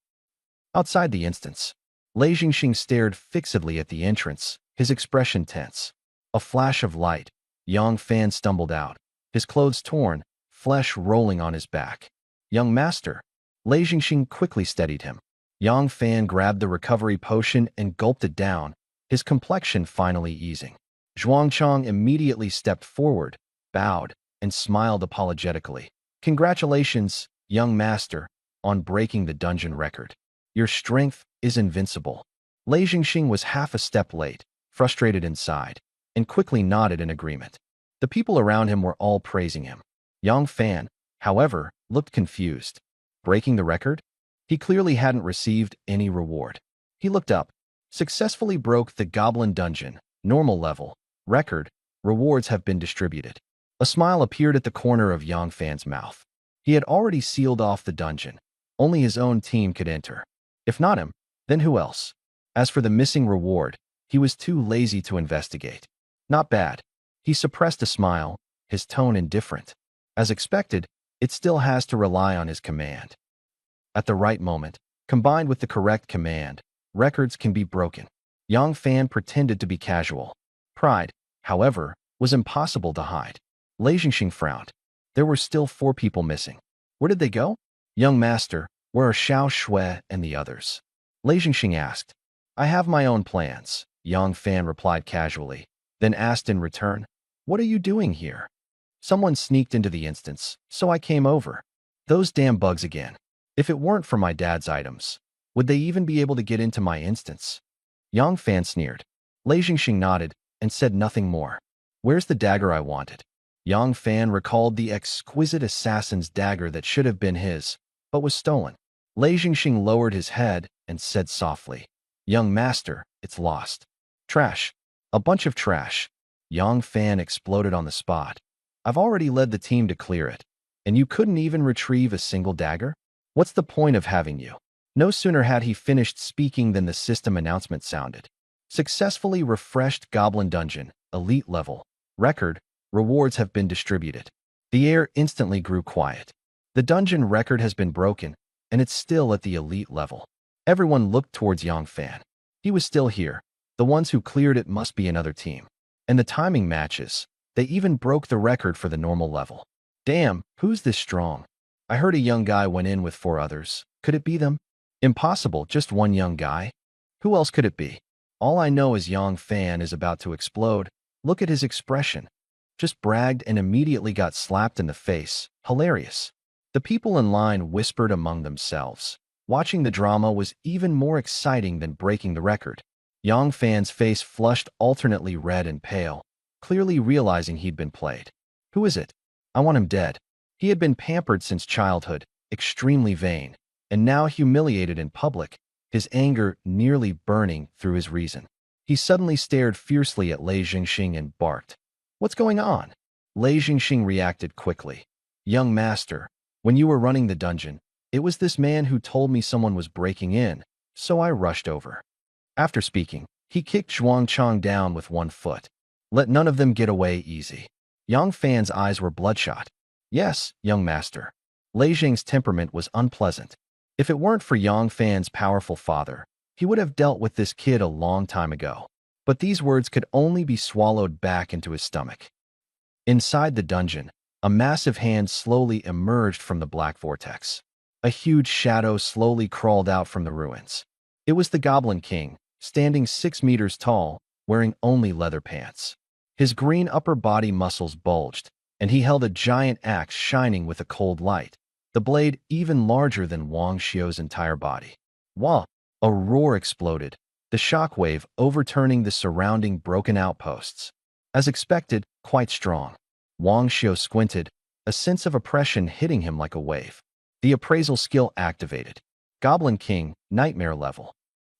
Outside the instance, Lei Jingxing stared fixedly at the entrance, his expression tense. A flash of light, Yang Fan stumbled out, his clothes torn, flesh rolling on his back. Young master, Lei Jingxing quickly steadied him. Yang Fan grabbed the recovery potion and gulped it down, his complexion finally easing. Zhuangchang immediately stepped forward, bowed, and smiled apologetically. Congratulations, young master, on breaking the dungeon record. Your strength is invincible. Lei Jingxing was half a step late, frustrated inside, and quickly nodded in agreement. The people around him were all praising him. Yang Fan, however, looked confused. Breaking the record? He clearly hadn't received any reward. He looked up. Successfully broke the Goblin Dungeon, normal level, record, rewards have been distributed. A smile appeared at the corner of Yang Fan's mouth. He had already sealed off the dungeon. Only his own team could enter. If not him, then who else? As for the missing reward, he was too lazy to investigate. Not bad. He suppressed a smile, his tone indifferent. As expected, it still has to rely on his command. At the right moment, combined with the correct command, records can be broken. Yang Fan pretended to be casual. Pride, however, was impossible to hide. Lei Jingxing frowned. There were still 4 people missing. Where did they go? Young master, where are Xiao Shui and the others? Lei Jingxing asked. I have my own plans, Yang Fan replied casually, then asked in return, what are you doing here? Someone sneaked into the instance, so I came over. Those damn bugs again. If it weren't for my dad's items, would they even be able to get into my instance? Yang Fan sneered. Lei Jingxing nodded and said nothing more. Where's the dagger I wanted? Yang Fan recalled the exquisite assassin's dagger that should have been his, but was stolen. Lei Jingxing lowered his head and said softly, Young master, it's lost. Trash. A bunch of trash. Yang Fan exploded on the spot. I've already led the team to clear it, and you couldn't even retrieve a single dagger? What's the point of having you? No sooner had he finished speaking than the system announcement sounded. Successfully refreshed Goblin Dungeon, Elite Level. Record, rewards have been distributed. The air instantly grew quiet. The dungeon record has been broken, and it's still at the Elite Level. Everyone looked towards Yang Fan. He was still here. The ones who cleared it must be another team. And the timing matches. They even broke the record for the normal level. Damn, who's this strong? I heard a young guy went in with 4 others. Could it be them? Impossible, just one young guy. Who else could it be? All I know is Yang Fan is about to explode. Look at his expression. Just bragged and immediately got slapped in the face. Hilarious. The people in line whispered among themselves. Watching the drama was even more exciting than breaking the record. Yang Fan's face flushed alternately red and pale, clearly realizing he'd been played. Who is it? I want him dead. He had been pampered since childhood, extremely vain, and now humiliated in public, his anger nearly burning through his reason. He suddenly stared fiercely at Lei Jingxing and barked. What's going on? Lei Jingxing reacted quickly. Young master, when you were running the dungeon, it was this man who told me someone was breaking in, so I rushed over. After speaking, he kicked Zhuangchang down with 1 foot. Let none of them get away easy. Yang Fan's eyes were bloodshot. Yes, young master. Lei Jing's temperament was unpleasant. If it weren't for Yang Fan's powerful father, he would have dealt with this kid a long time ago. But these words could only be swallowed back into his stomach. Inside the dungeon, a massive hand slowly emerged from the black vortex. A huge shadow slowly crawled out from the ruins. It was the Goblin King, standing 6 meters tall, wearing only leather pants. His green upper body muscles bulged, and he held a giant axe shining with a cold light, the blade even larger than Wang Xiu's entire body. Wah! A roar exploded, the shockwave overturning the surrounding broken outposts. As expected, quite strong. Wang Xiu squinted, a sense of oppression hitting him like a wave. The appraisal skill activated. Goblin King, Nightmare Level.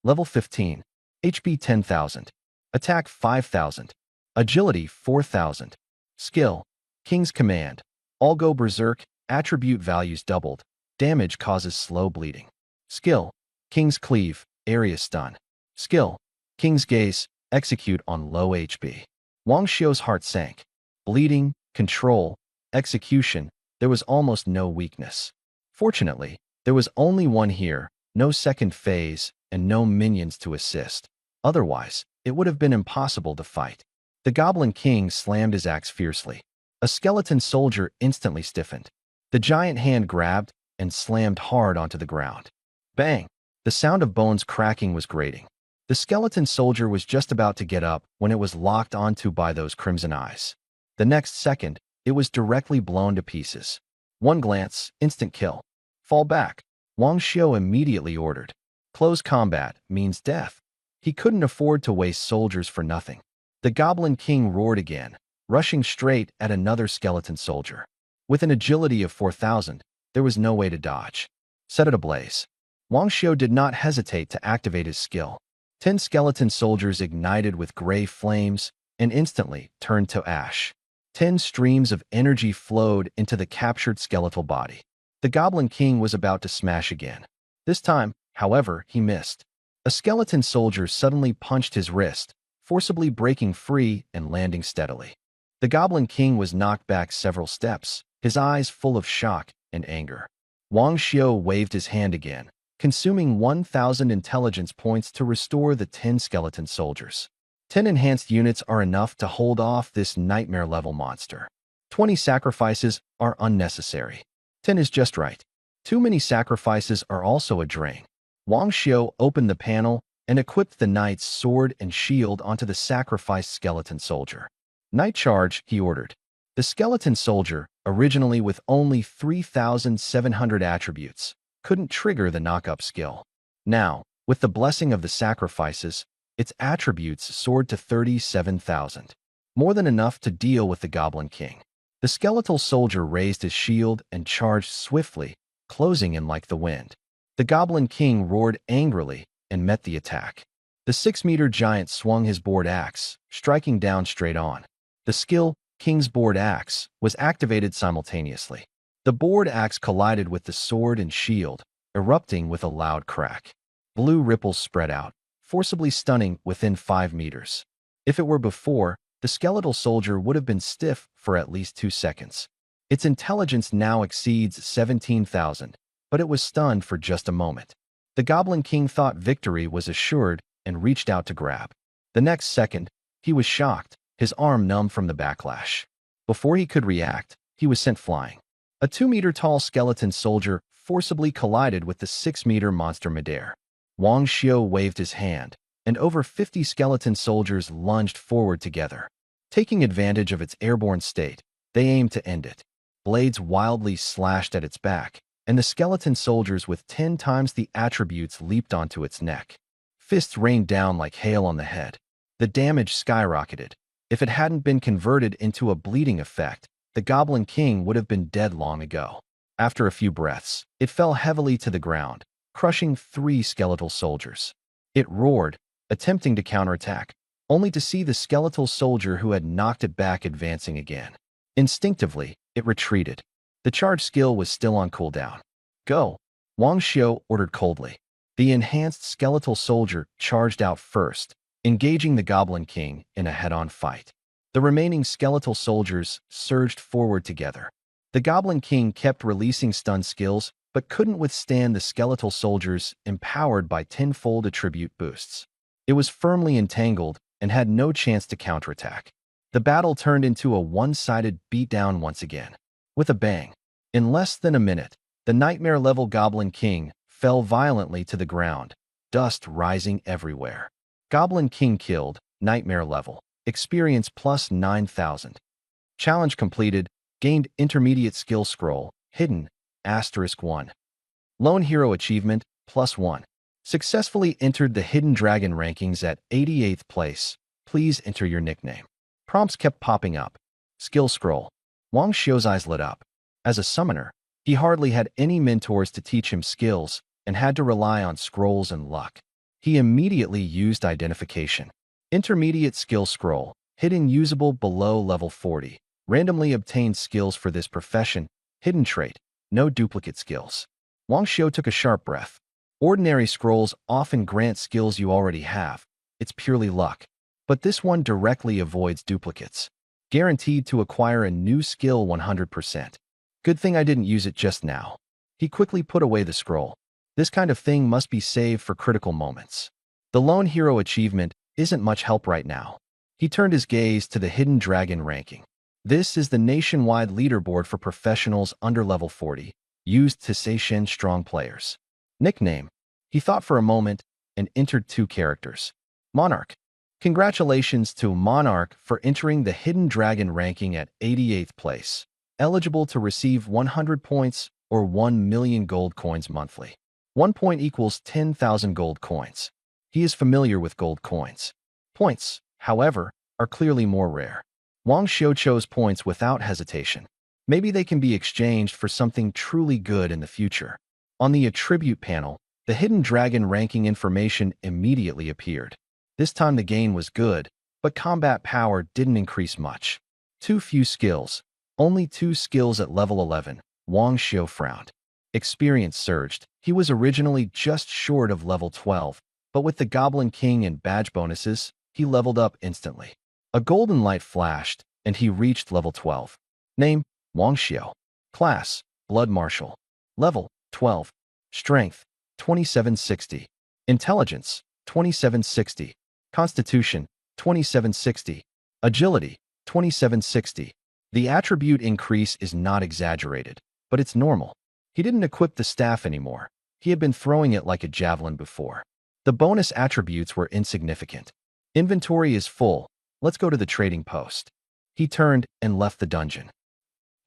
Level 15. HP 10,000. Attack 5,000. Agility 4,000. Skill, King's Command. All go berserk, attribute values doubled. Damage causes slow bleeding. Skill, King's Cleave, area stun. Skill, King's Gaze, execute on low HP. Wang Xiu's heart sank. Bleeding, control, execution, there was almost no weakness. Fortunately, there was only one here, no second phase, and no minions to assist. Otherwise, it would have been impossible to fight. The Goblin King slammed his axe fiercely. A skeleton soldier instantly stiffened. The giant hand grabbed and slammed hard onto the ground. Bang! The sound of bones cracking was grating. The skeleton soldier was just about to get up when it was locked onto by those crimson eyes. The next second, it was directly blown to pieces. One glance, instant kill. Fall back. Wang Xiu immediately ordered. Close combat means death. He couldn't afford to waste soldiers for nothing. The Goblin King roared again, rushing straight at another skeleton soldier. With an agility of 4,000, there was no way to dodge. Set it ablaze. Wang Xiu did not hesitate to activate his skill. 10 skeleton soldiers ignited with gray flames and instantly turned to ash. 10 streams of energy flowed into the captured skeletal body. The Goblin King was about to smash again. This time, however, he missed. A skeleton soldier suddenly punched his wrist, forcibly breaking free and landing steadily. The Goblin King was knocked back several steps, his eyes full of shock and anger. Wang Xiu waved his hand again, consuming 1,000 intelligence points to restore the 10 skeleton soldiers. 10 enhanced units are enough to hold off this nightmare-level monster. 20 sacrifices are unnecessary. 10 is just right. Too many sacrifices are also a drain. Wang Xiu opened the panel and equipped the knight's sword and shield onto the sacrificed skeleton soldier. Knight charge, he ordered. The skeleton soldier, originally with only 3,700 attributes, couldn't trigger the knock-up skill. Now, with the blessing of the sacrifices, its attributes soared to 37,000. More than enough to deal with the Goblin King. The skeletal soldier raised his shield and charged swiftly, closing in like the wind. The Goblin King roared angrily and met the attack. The 6-meter giant swung his board axe, striking down straight on. The skill, King's Board Axe, was activated simultaneously. The board axe collided with the sword and shield, erupting with a loud crack. Blue ripples spread out, forcibly stunning within 5 meters. If it were before, the skeletal soldier would have been stiff for at least 2 seconds. Its intelligence now exceeds 17,000, but it was stunned for just a moment. The Goblin King thought victory was assured and reached out to grab. The next second, he was shocked, his arm numb from the backlash. Before he could react, he was sent flying. A 2-meter-tall skeleton soldier forcibly collided with the 6-meter monster midair. Wang Xiu waved his hand, and over 50 skeleton soldiers lunged forward together. Taking advantage of its airborne state, they aimed to end it. Blades wildly slashed at its back, and the skeleton soldiers with 10 times the attributes leaped onto its neck. Fists rained down like hail on the head. The damage skyrocketed. If it hadn't been converted into a bleeding effect, the Goblin King would have been dead long ago. After a few breaths, it fell heavily to the ground, crushing 3 skeletal soldiers. It roared, attempting to counterattack, only to see the skeletal soldier who had knocked it back advancing again. Instinctively, it retreated. The charge skill was still on cooldown. Go! Wang Xiu ordered coldly. The enhanced skeletal soldier charged out first, engaging the Goblin King in a head-on fight. The remaining skeletal soldiers surged forward together. The Goblin King kept releasing stun skills, but couldn't withstand the skeletal soldiers empowered by 10-fold attribute boosts. It was firmly entangled and had no chance to counterattack. The battle turned into a one-sided beatdown once again. With a bang. In less than a minute, the nightmare-level Goblin King fell violently to the ground, dust rising everywhere. Goblin King killed, nightmare level, experience plus 9,000. Challenge completed, gained intermediate skill scroll, hidden, *1. Lone hero achievement, +1. Successfully entered the Hidden Dragon rankings at 88th place. Please enter your nickname. Prompts kept popping up. Skill scroll. Wang Xiu's eyes lit up. As a summoner, he hardly had any mentors to teach him skills and had to rely on scrolls and luck. He immediately used identification. Intermediate skill scroll, hidden usable below level 40. Randomly obtained skills for this profession, hidden trait, no duplicate skills. Wang Xiu took a sharp breath. Ordinary scrolls often grant skills you already have. It's purely luck. But this one directly avoids duplicates. Guaranteed to acquire a new skill 100%. Good thing I didn't use it just now. He quickly put away the scroll. This kind of thing must be saved for critical moments. The Lone Hero achievement isn't much help right now. He turned his gaze to the Hidden Dragon ranking. This is the nationwide leaderboard for professionals under level 40, used to Seishin strong players. Nickname. He thought for a moment and entered 2 characters. Monarch. Congratulations to Monarch for entering the Hidden Dragon ranking at 88th place. Eligible to receive 100 points or 1 million gold coins monthly. 1 point equals 10,000 gold coins. He is familiar with gold coins. Points, however, are clearly more rare. Wang Xiu chose points without hesitation. Maybe they can be exchanged for something truly good in the future. On the attribute panel, the Hidden Dragon ranking information immediately appeared. This time the gain was good, but combat power didn't increase much. Too few skills. Only 2 skills at level 11. Wang Xiu frowned. Experience surged. He was originally just short of level 12, but with the Goblin King and badge bonuses, he leveled up instantly. A golden light flashed, and he reached level 12. Name, Wang Xiu. Class, Blood Martial. Level, 12. Strength, 2760. Intelligence, 2760. Constitution, 2760. Agility, 2760. The attribute increase is not exaggerated, but it's normal. He didn't equip the staff anymore. He had been throwing it like a javelin before. The bonus attributes were insignificant. Inventory is full. Let's go to the trading post. He turned and left the dungeon.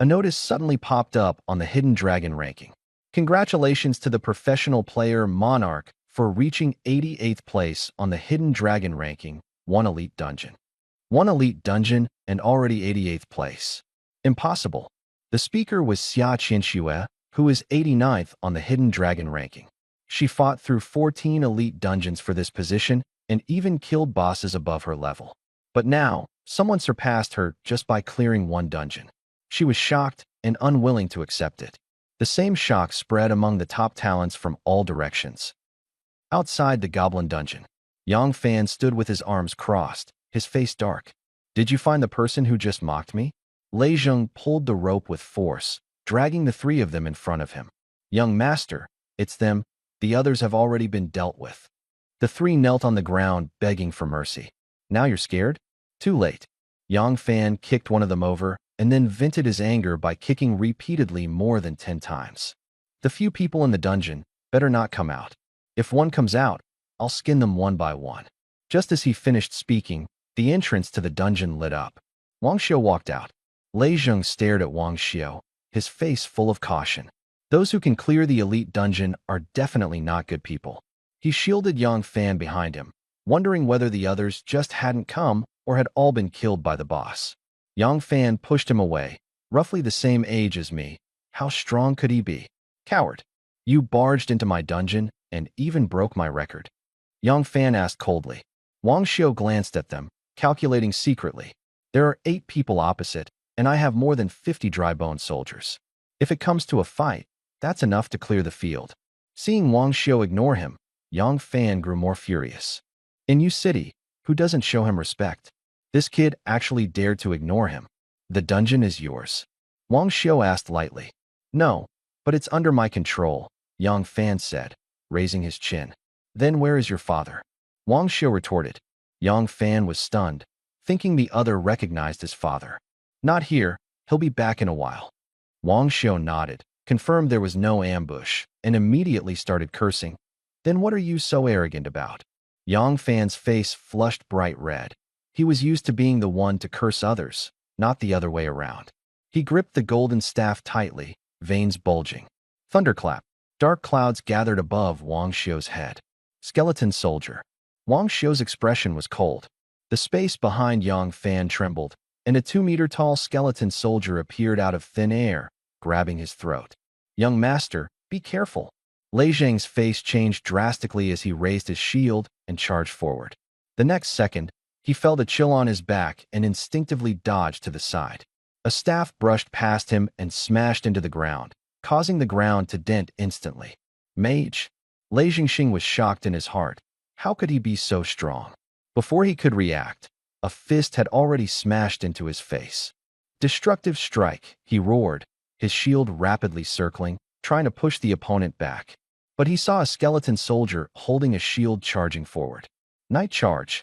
A notice suddenly popped up on the Hidden Dragon ranking. Congratulations to the professional player Monarch for reaching 88th place on the Hidden Dragon ranking, 1 elite dungeon. 1 elite dungeon and already 88th place. Impossible. The speaker was Xia Qinxue, who is 89th on the Hidden Dragon ranking. She fought through 14 elite dungeons for this position and even killed bosses above her level. But now, someone surpassed her just by clearing 1 dungeon. She was shocked and unwilling to accept it. The same shock spread among the top talents from all directions. Outside the Goblin Dungeon, Yang Fan stood with his arms crossed, his face dark. Did you find the person who just mocked me? Lei Zheng pulled the rope with force, dragging the 3 of them in front of him. Young master, it's them. The others have already been dealt with. The 3 knelt on the ground, begging for mercy. Now you're scared? Too late. Yang Fan kicked one of them over and then vented his anger by kicking repeatedly more than 10 times. The few people in the dungeon better not come out. If one comes out, I'll skin them one by one. Just as he finished speaking, the entrance to the dungeon lit up. Wang Xiu walked out. Lei Zheng stared at Wang Xiu, his face full of caution. Those who can clear the elite dungeon are definitely not good people. He shielded Yang Fan behind him, wondering whether the others just hadn't come or had all been killed by the boss. Yang Fan pushed him away. Roughly the same age as me. How strong could he be? Coward. You barged into my dungeon and even broke my record. Yang Fan asked coldly. Wang Xiu glanced at them, calculating secretly. There are 8 people opposite, and I have more than 50 dry-bone soldiers. If it comes to a fight, that's enough to clear the field. Seeing Wang Xiu ignore him, Yang Fan grew more furious. In Yu City, who doesn't show him respect? This kid actually dared to ignore him. The dungeon is yours. Wang Xiu asked lightly. No, but it's under my control, Yang Fan said, raising his chin. Then where is your father? Wang Xiu retorted. Yang Fan was stunned, thinking the other recognized his father. Not here, he'll be back in a while. Wang Xiu nodded, confirmed there was no ambush, and immediately started cursing. Then what are you so arrogant about? Yang Fan's face flushed bright red. He was used to being the one to curse others, not the other way around. He gripped the golden staff tightly, veins bulging. Thunderclap. Dark clouds gathered above Wang Xiu's head. Skeleton soldier. Wang Xiu's expression was cold. The space behind Yang Fan trembled, and a 2-meter-tall skeleton soldier appeared out of thin air, grabbing his throat. Young master, be careful. Lei Zheng's face changed drastically as he raised his shield and charged forward. The next second, he felt a chill on his back and instinctively dodged to the side. A staff brushed past him and smashed into the ground, causing the ground to dent instantly. Mage. Lei Zhengxing was shocked in his heart. How could he be so strong? Before he could react, a fist had already smashed into his face. Destructive strike, he roared, his shield rapidly circling, trying to push the opponent back. But he saw a skeleton soldier holding a shield charging forward. Night charge.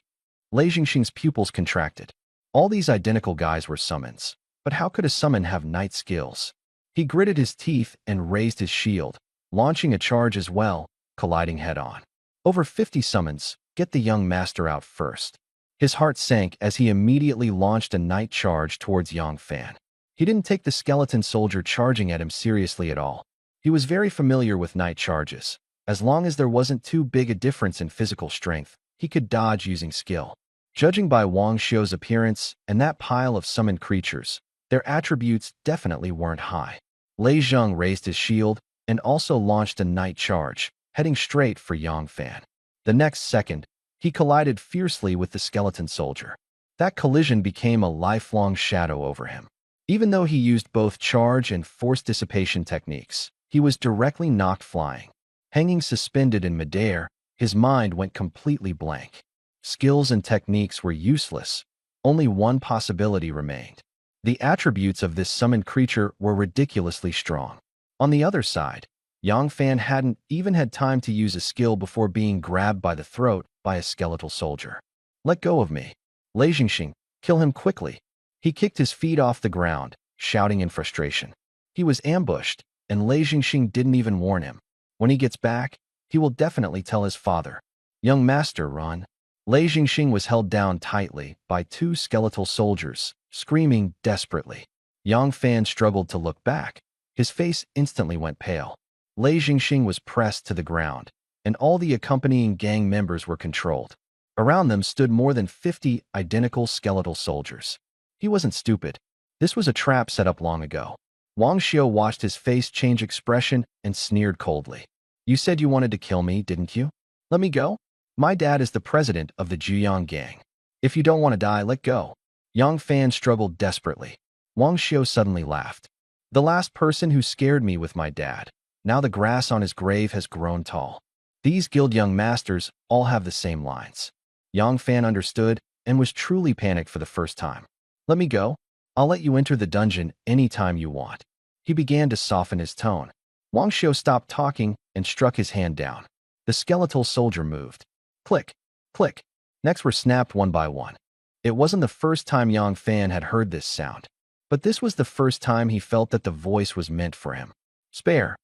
Lei Zhengxing's pupils contracted. All these identical guys were summons. But how could a summon have night skills? He gritted his teeth and raised his shield, launching a charge as well, colliding head-on. Over 50 summons, get the young master out first. His heart sank as he immediately launched a night charge towards Yang Fan. He didn't take the skeleton soldier charging at him seriously at all. He was very familiar with night charges. As long as there wasn't too big a difference in physical strength, he could dodge using skill. Judging by Wang Xiu's appearance and that pile of summoned creatures, their attributes definitely weren't high. Lei Zheng raised his shield and also launched a night charge, heading straight for Yang Fan. The next second, he collided fiercely with the skeleton soldier. That collision became a lifelong shadow over him. Even though he used both charge and force dissipation techniques, he was directly knocked flying. Hanging suspended in midair, his mind went completely blank. Skills and techniques were useless. Only one possibility remained. The attributes of this summoned creature were ridiculously strong. On the other side, Yang Fan hadn't even had time to use a skill before being grabbed by the throat by a skeletal soldier. Let go of me. Lei Zhengxing, kill him quickly. He kicked his feet off the ground, shouting in frustration. He was ambushed, and Lei Jingxing didn't even warn him. When he gets back, he will definitely tell his father. Young master, run. Lei Jingxing was held down tightly by two skeletal soldiers, screaming desperately. Yang Fan struggled to look back. His face instantly went pale. Lei Jingxing was pressed to the ground, and all the accompanying gang members were controlled. Around them stood more than 50 identical skeletal soldiers. He wasn't stupid. This was a trap set up long ago. Wang Xiu watched his face change expression and sneered coldly. You said you wanted to kill me, didn't you? Let me go? My dad is the president of the Juyang gang. If you don't want to die, let go. Yang Fan struggled desperately. Wang Xiu suddenly laughed. The last person who scared me with my dad. Now the grass on his grave has grown tall. These guild young masters all have the same lines. Yang Fan understood and was truly panicked for the first time. Let me go. I'll let you enter the dungeon anytime you want. He began to soften his tone. Wang Xiu stopped talking and struck his hand down. The skeletal soldier moved. Click, click. Necks were snapped one by one. It wasn't the first time Yang Fan had heard this sound, but this was the first time he felt that the voice was meant for him. Spare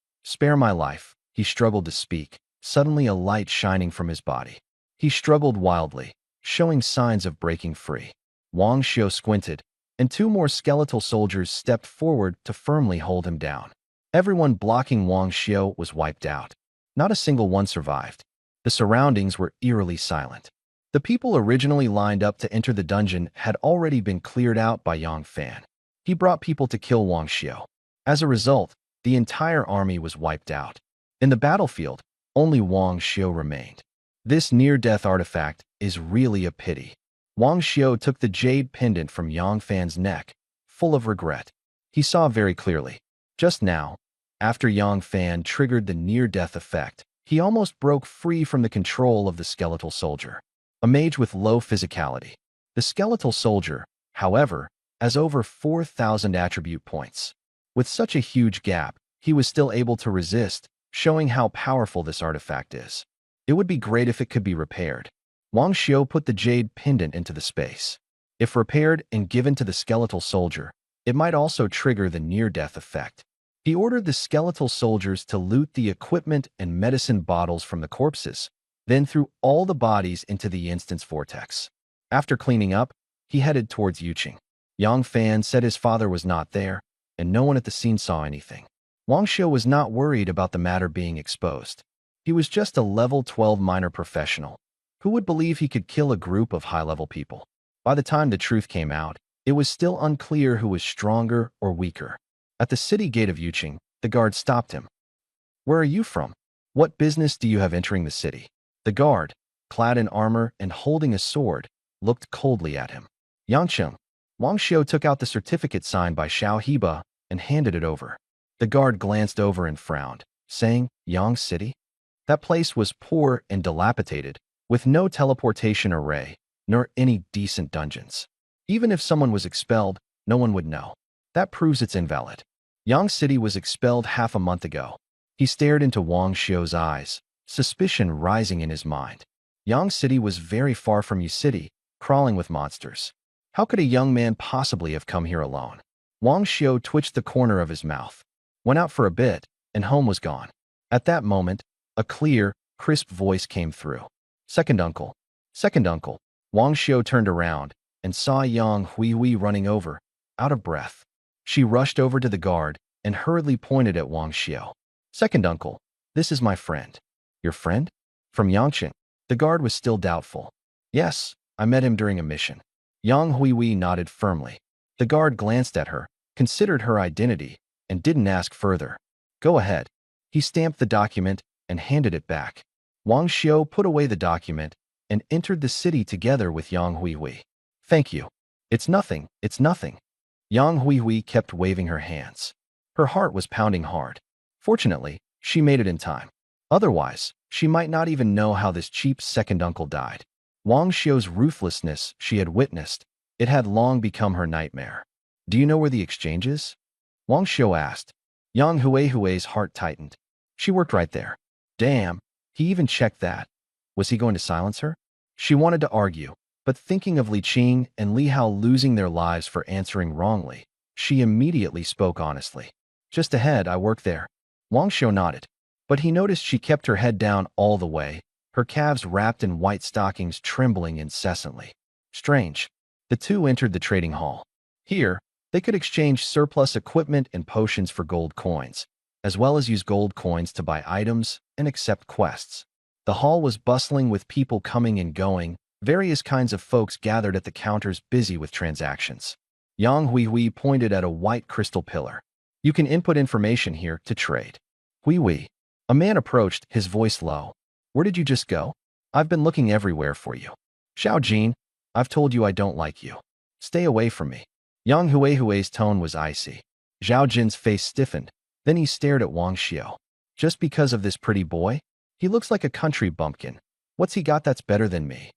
my life. He struggled to speak, suddenly a light shining from his body. He struggled wildly, showing signs of breaking free. Wang Xiu squinted, and two more skeletal soldiers stepped forward to firmly hold him down. Everyone blocking Wang Xiu was wiped out. Not a single one survived. The surroundings were eerily silent. The people originally lined up to enter the dungeon had already been cleared out by Yang Fan. He brought people to kill Wang Xiu. As a result, the entire army was wiped out. In the battlefield, only Wang Xiu remained. This near-death artifact is really a pity. Wang Xiu took the jade pendant from Yang Fan's neck, full of regret. He saw very clearly. Just now, after Yang Fan triggered the near-death effect, he almost broke free from the control of the skeletal soldier. A mage with low physicality. The skeletal soldier, however, has over 4,000 attribute points. With such a huge gap, he was still able to resist, showing how powerful this artifact is. It would be great if it could be repaired. Wang Xiu put the jade pendant into the space. If repaired and given to the skeletal soldier, it might also trigger the near-death effect. He ordered the skeletal soldiers to loot the equipment and medicine bottles from the corpses, then threw all the bodies into the instance vortex. After cleaning up, he headed towards Yuqing. Yang Fan said his father was not there, and no one at the scene saw anything. Wang Xiu was not worried about the matter being exposed. He was just a level 12 minor professional. Who would believe he could kill a group of high-level people? By the time the truth came out, it was still unclear who was stronger or weaker. At the city gate of Yuqing, the guard stopped him. Where are you from? What business do you have entering the city? The guard, clad in armor and holding a sword, looked coldly at him. Yangcheng. Wang Xiu took out the certificate signed by Xiao Heba and handed it over. The guard glanced over and frowned, saying, Yang City? That place was poor and dilapidated, with no teleportation array, nor any decent dungeons. Even if someone was expelled, no one would know. That proves it's invalid. Yang City was expelled half a month ago. He stared into Wang Xiu's eyes, suspicion rising in his mind. Yang City was very far from Yu City, crawling with monsters. How could a young man possibly have come here alone? Wang Xiu twitched the corner of his mouth, went out for a bit, and home was gone. At that moment, a clear, crisp voice came through. Second uncle. Second uncle. Wang Xiu turned around and saw Yang Huihui running over, out of breath. She rushed over to the guard and hurriedly pointed at Wang Xiu. Second uncle, this is my friend. Your friend? From Yangqing. The guard was still doubtful. Yes, I met him during a mission. Yang Huihui nodded firmly. The guard glanced at her, considered her identity, and didn't ask further. Go ahead. He stamped the document and handed it back. Wang Xiu put away the document and entered the city together with Yang Huihui. Thank you. It's nothing, it's nothing. Yang Huihui kept waving her hands. Her heart was pounding hard. Fortunately, she made it in time. Otherwise, she might not even know how this cheap second uncle died. Wang Xiu's ruthlessness she had witnessed. It had long become her nightmare. Do you know where the exchange is? Wang Xiu asked. Yang Huihui's heart tightened. She worked right there. Damn, he even checked that. Was he going to silence her? She wanted to argue, but thinking of Li Qing and Li Hao losing their lives for answering wrongly, she immediately spoke honestly. Just ahead, I work there. Wang Xiu nodded. But he noticed she kept her head down all the way, her calves wrapped in white stockings trembling incessantly. Strange. The two entered the trading hall. Here, they could exchange surplus equipment and potions for gold coins, as well as use gold coins to buy items and accept quests. The hall was bustling with people coming and going, various kinds of folks gathered at the counters busy with transactions. Yang Hui pointed at a white crystal pillar. You can input information here to trade. Hui. A man approached, his voice low. Where did you just go? I've been looking everywhere for you. Xiao Jin, I've told you I don't like you. Stay away from me. Yang Hui's tone was icy. Zhao Jin's face stiffened. Then he stared at Wang Xiu. Just because of this pretty boy? He looks like a country bumpkin. What's he got that's better than me?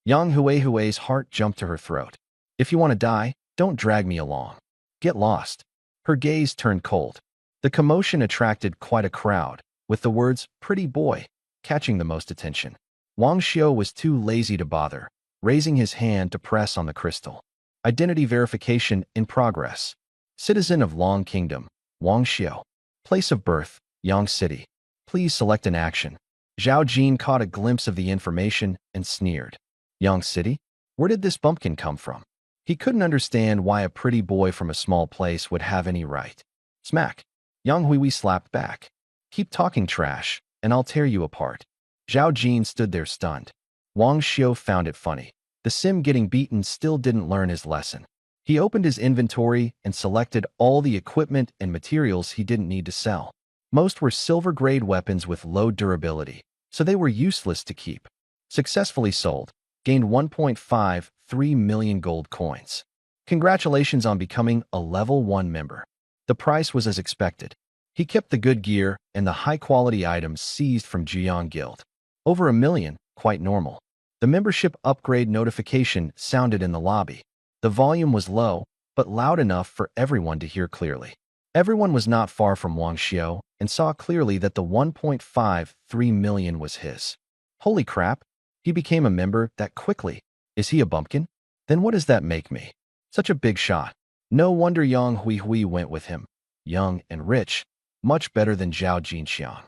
Yang Hui's heart jumped to her throat. If you want to die, don't drag me along. Get lost. Her gaze turned cold. The commotion attracted quite a crowd, with the words, pretty boy, catching the most attention. Wang Xiu was too lazy to bother, raising his hand to press on the crystal. Identity verification in progress. Citizen of Long Kingdom, Wang Xiu. Place of birth, Yang City. Please select an action. Zhao Jin caught a glimpse of the information and sneered. Yang City? Where did this bumpkin come from? He couldn't understand why a pretty boy from a small place would have any right. Smack. Yang Hui slapped back. Keep talking trash, and I'll tear you apart. Zhao Jin stood there stunned. Wang Xiu found it funny. The sim getting beaten still didn't learn his lesson. He opened his inventory and selected all the equipment and materials he didn't need to sell. Most were silver-grade weapons with low durability, so they were useless to keep. Successfully sold. Gained 1.53 million gold coins. Congratulations on becoming a level 1 member. The price was as expected. He kept the good gear and the high-quality items seized from Jiang Guild. Over 1 million, quite normal. The membership upgrade notification sounded in the lobby. The volume was low, but loud enough for everyone to hear clearly. Everyone was not far from Wang Xiu and saw clearly that the 1.53 million was his. Holy crap, he became a member that quickly. Is he a bumpkin? Then what does that make me? Such a big shot. No wonder Yang Hui went with him. Young and rich, much better than Zhao Jinxiang.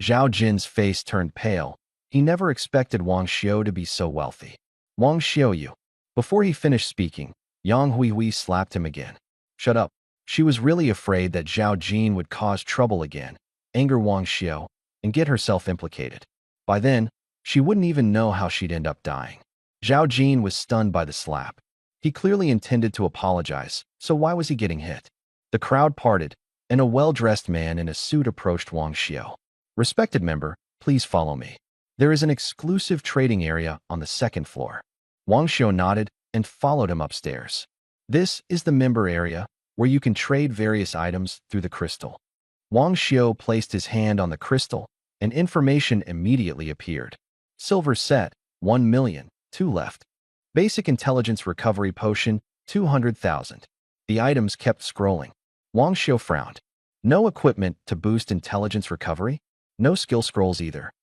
Zhao Jin's face turned pale. He never expected Wang Xiu to be so wealthy. Wang Xiu you. Before he finished speaking, Yang Hui slapped him again. Shut up. She was really afraid that Zhao Jin would cause trouble again, anger Wang Xiu, and get herself implicated. By then, she wouldn't even know how she'd end up dying. Zhao Jin was stunned by the slap. He clearly intended to apologize, so why was he getting hit? The crowd parted, and a well-dressed man in a suit approached Wang Xiu. Respected member, please follow me. There is an exclusive trading area on the second floor. Wang Xiu nodded and followed him upstairs. This is the member area, where you can trade various items through the crystal. Wang Xiu placed his hand on the crystal, and information immediately appeared. Silver set, 1 million, 2 left. Basic intelligence recovery potion, 200,000. The items kept scrolling. Wang Xiu frowned. No equipment to boost intelligence recovery? No skill scrolls either.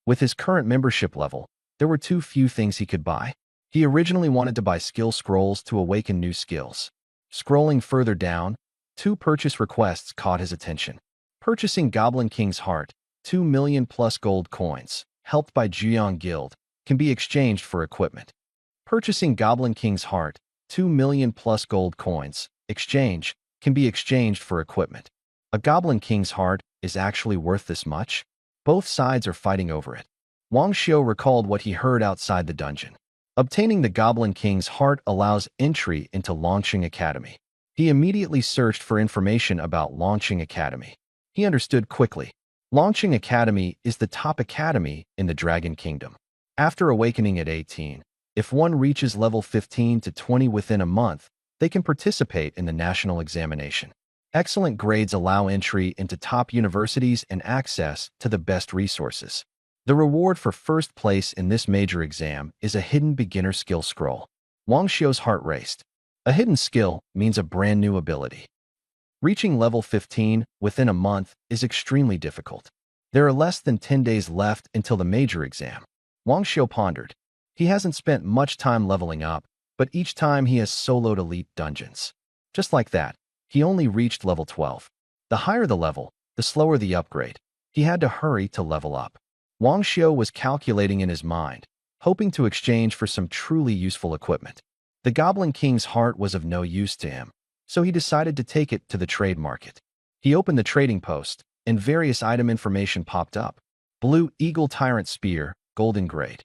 With his current membership level, there were too few things he could buy. He originally wanted to buy skill scrolls to awaken new skills. Scrolling further down, 2 purchase requests caught his attention. Purchasing Goblin King's Heart, 2 million plus gold coins, helped by Jiang Guild, can be exchanged for equipment. Purchasing Goblin King's Heart, 2 million plus gold coins, exchange, can be exchanged for equipment. A Goblin King's Heart is actually worth this much? Both sides are fighting over it. Wang Xiu recalled what he heard outside the dungeon. Obtaining the Goblin King's Heart allows entry into Launching Academy. He immediately searched for information about Launching Academy. He understood quickly. Launching Academy is the top academy in the Dragon Kingdom. After awakening at 18, if one reaches level 15 to 20 within a month, they can participate in the national examination. Excellent grades allow entry into top universities and access to the best resources. The reward for first place in this major exam is a hidden beginner skill scroll. Wang Xiu's heart raced. A hidden skill means a brand new ability. Reaching level 15 within a month is extremely difficult. There are less than 10 days left until the major exam. Wang Xiu pondered. He hasn't spent much time leveling up, but each time he has soloed elite dungeons. Just like that, he only reached level 12. The higher the level, the slower the upgrade. He had to hurry to level up. Wang Xiu was calculating in his mind, hoping to exchange for some truly useful equipment. The Goblin King's heart was of no use to him, so he decided to take it to the trade market. He opened the trading post, and various item information popped up. Blue Eagle Tyrant Spear, Golden Grade.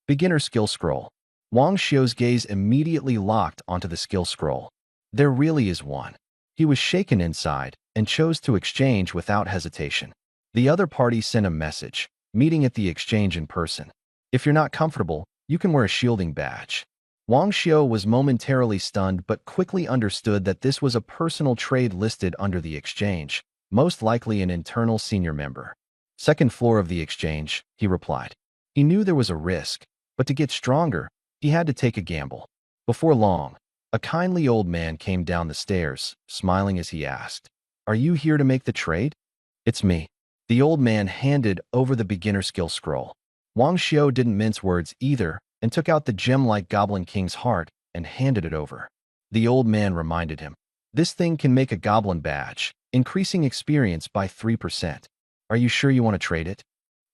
Beginner Skill Scroll. Wang Xiu's gaze immediately locked onto the skill scroll. There really is one. He was shaken inside and chose to exchange without hesitation. The other party sent a message, meeting at the exchange in person. If you're not comfortable, you can wear a shielding badge. Wang Xiu was momentarily stunned but quickly understood that this was a personal trade listed under the exchange, most likely an internal senior member. Second floor of the exchange, he replied. He knew there was a risk, but to get stronger, he had to take a gamble. Before long, a kindly old man came down the stairs, smiling as he asked, "Are you here to make the trade?" "It's me." The old man handed over the beginner skill scroll. Wang Xiu didn't mince words either and took out the gem-like Goblin King's heart and handed it over. The old man reminded him, "This thing can make a goblin badge, increasing experience by 3%. Are you sure you want to trade it?"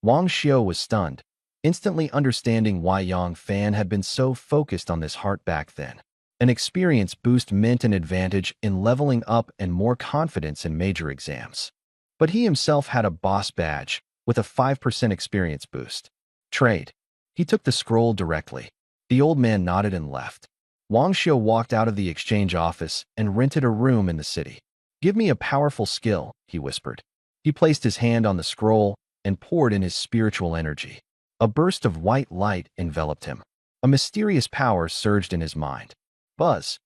Wang Xiu was stunned, instantly understanding why Yang Fan had been so focused on this heart back then. An experience boost meant an advantage in leveling up and more confidence in major exams. But he himself had a boss badge with a 5% experience boost. Trade. He took the scroll directly. The old man nodded and left. Wang Xiu walked out of the exchange office and rented a room in the city. "Give me a powerful skill," he whispered. He placed his hand on the scroll and poured in his spiritual energy. A burst of white light enveloped him. A mysterious power surged in his mind. Buzz.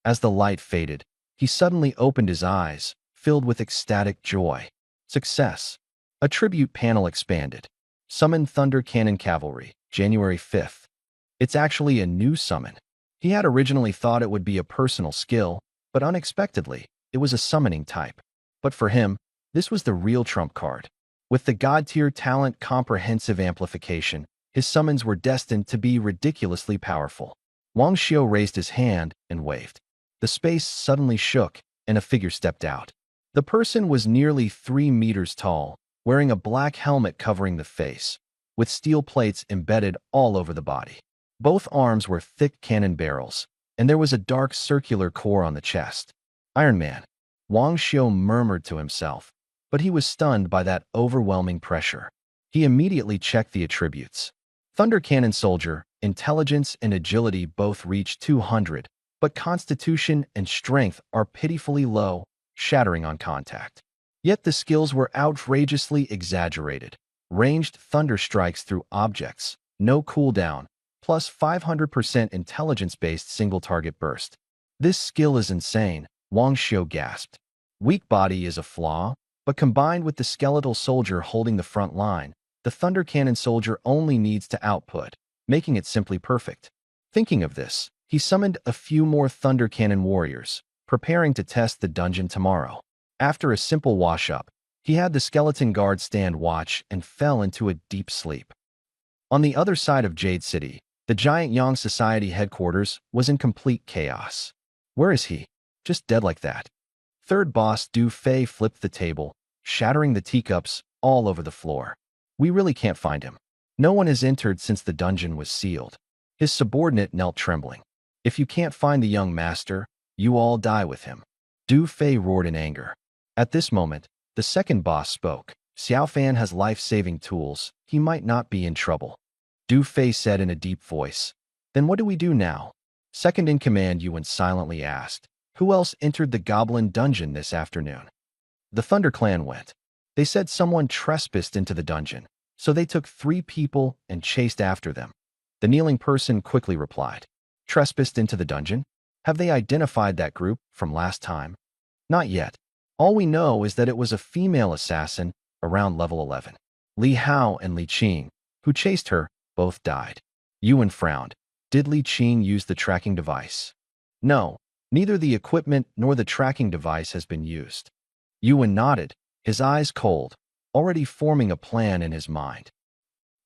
As the light faded, he suddenly opened his eyes, filled with ecstatic joy. Success. A tribute panel expanded. Summon Thunder Cannon Cavalry, January 5th. It's actually a new summon. He had originally thought it would be a personal skill, but unexpectedly, it was a summoning type. But for him, this was the real trump card. With the God-tier talent comprehensive amplification, his summons were destined to be ridiculously powerful. Wang Xiu raised his hand and waved. The space suddenly shook, and a figure stepped out. The person was nearly 3 meters tall, wearing a black helmet covering the face, with steel plates embedded all over the body. Both arms were thick cannon barrels, and there was a dark circular core on the chest. Iron Man. Wang Xiu murmured to himself, but he was stunned by that overwhelming pressure. He immediately checked the attributes. Thunder Cannon Soldier, intelligence and agility both reach 200, but constitution and strength are pitifully low, shattering on contact. Yet the skills were outrageously exaggerated. Ranged thunder strikes through objects, no cooldown, plus 500% intelligence-based single-target burst. This skill is insane, Wang Xiu gasped. Weak body is a flaw, but combined with the skeletal soldier holding the front line, the Thunder Cannon Soldier only needs to output, making it simply perfect. Thinking of this, he summoned a few more Thunder Cannon warriors, preparing to test the dungeon tomorrow. After a simple wash-up, he had the skeleton guard stand watch and fell into a deep sleep. On the other side of Jade City, the giant Yang Society headquarters was in complete chaos. Where is he? Just dead like that. Third boss Du Fei flipped the table, shattering the teacups all over the floor. We really can't find him. No one has entered since the dungeon was sealed. His subordinate knelt trembling. If you can't find the young master, you all die with him. Du Fei roared in anger. At this moment, the second boss spoke. Xiao Fan has life-saving tools. He might not be in trouble. Du Fei said in a deep voice. Then what do we do now? Second in command Yuan silently asked. Who else entered the goblin dungeon this afternoon? The Thunder Clan went. They said someone trespassed into the dungeon, so they took 3 people and chased after them. The kneeling person quickly replied. Trespassed into the dungeon? Have they identified that group from last time? Not yet. All we know is that it was a female assassin around level 11. Li Hao and Li Qing, who chased her, both died. Yuan frowned. Did Li Qing use the tracking device? No, neither the equipment nor the tracking device has been used. Yuan nodded, his eyes cold, already forming a plan in his mind.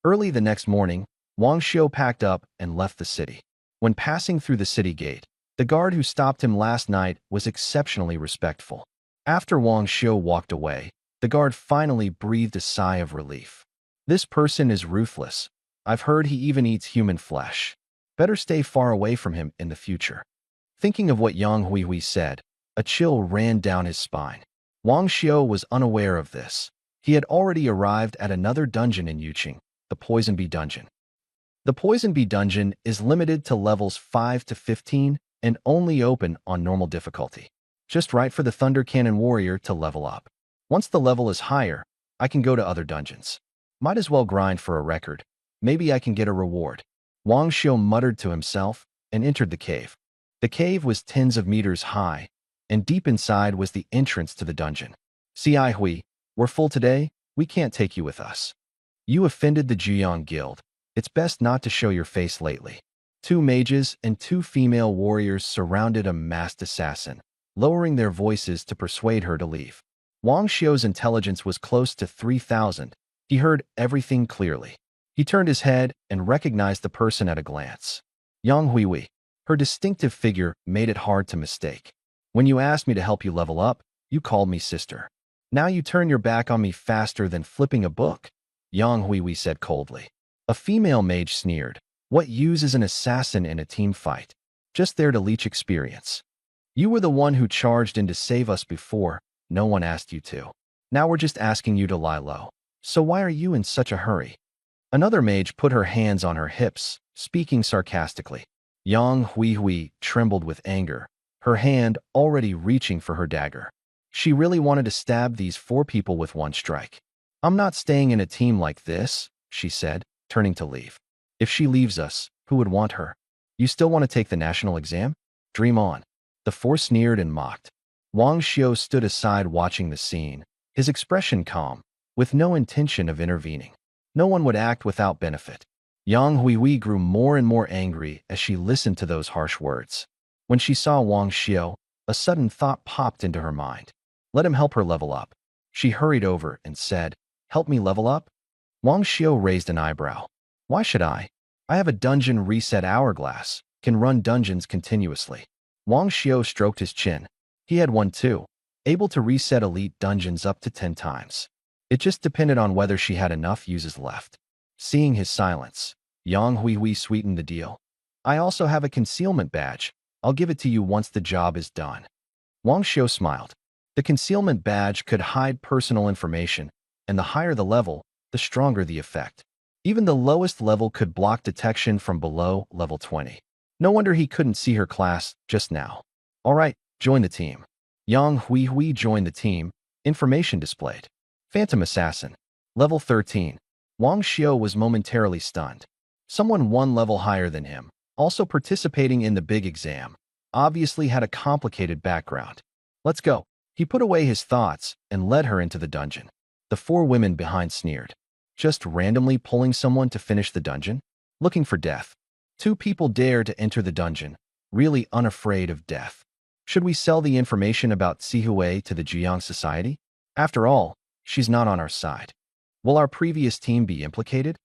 Early the next morning, Wang Xiu packed up and left the city. When passing through the city gate, the guard who stopped him last night was exceptionally respectful. After Wang Xiu walked away, the guard finally breathed a sigh of relief. This person is ruthless. I've heard he even eats human flesh. Better stay far away from him in the future. Thinking of what Yang Huihui said, a chill ran down his spine. Wang Xiu was unaware of this. He had already arrived at another dungeon in Yuqing, the Poison Bee Dungeon. The Poison Bee Dungeon is limited to levels 5 to 15 and only open on normal difficulty. Just right for the Thunder Cannon Warrior to level up. Once the level is higher, I can go to other dungeons. Might as well grind for a record. Maybe I can get a reward. Wang Xiu muttered to himself and entered the cave. The cave was tens of meters high, and deep inside was the entrance to the dungeon. "Si Hui, we're full today, we can't take you with us. You offended the Jiang Guild. It's best not to show your face lately." Two mages and two female warriors surrounded a masked assassin, lowering their voices to persuade her to leave. Wang Xiu's intelligence was close to 3,000. He heard everything clearly. He turned his head and recognized the person at a glance. Yang Huihui. Her distinctive figure made it hard to mistake. "When you asked me to help you level up, you called me sister. Now you turn your back on me faster than flipping a book," Yang Huihui said coldly. A female mage sneered. "What use is an assassin in a team fight? Just there to leech experience. You were the one who charged in to save us before. No one asked you to. Now we're just asking you to lie low. So why are you in such a hurry?" Another mage put her hands on her hips, speaking sarcastically. Yang Huihui trembled with anger, her hand already reaching for her dagger. She really wanted to stab these four people with one strike. "I'm not staying in a team like this," she said, turning to leave. "If she leaves us, who would want her? You still want to take the national exam? Dream on." The four sneered and mocked. Wang Xiu stood aside watching the scene, his expression calm, with no intention of intervening. No one would act without benefit. Yang Huihui grew more and more angry as she listened to those harsh words. When she saw Wang Xiu, a sudden thought popped into her mind. Let him help her level up. She hurried over and said, "Help me level up?" Wang Xiu raised an eyebrow. "Why should I? I have a dungeon reset hourglass, can run dungeons continuously." Wang Xiu stroked his chin. He had one too, able to reset elite dungeons up to 10 times. It just depended on whether she had enough uses left. Seeing his silence, Yang Huihui sweetened the deal. "I also have a concealment badge. I'll give it to you once the job is done." Wang Xiu smiled. The concealment badge could hide personal information, and the higher the level, the stronger the effect. Even the lowest level could block detection from below level 20. No wonder he couldn't see her class just now. "All right, join the team." Yang Huihui joined the team, information displayed. Phantom Assassin, level 13. Wang Xiu was momentarily stunned. Someone one level higher than him, also participating in the big exam, obviously had a complicated background. "Let's go." He put away his thoughts and led her into the dungeon. The four women behind sneered. "Just randomly pulling someone to finish the dungeon? Looking for death." Two people dared to enter the dungeon, really unafraid of death. Should we sell the information about Sihui to the Jiang Society? After all, she's not on our side. Will our previous team be implicated?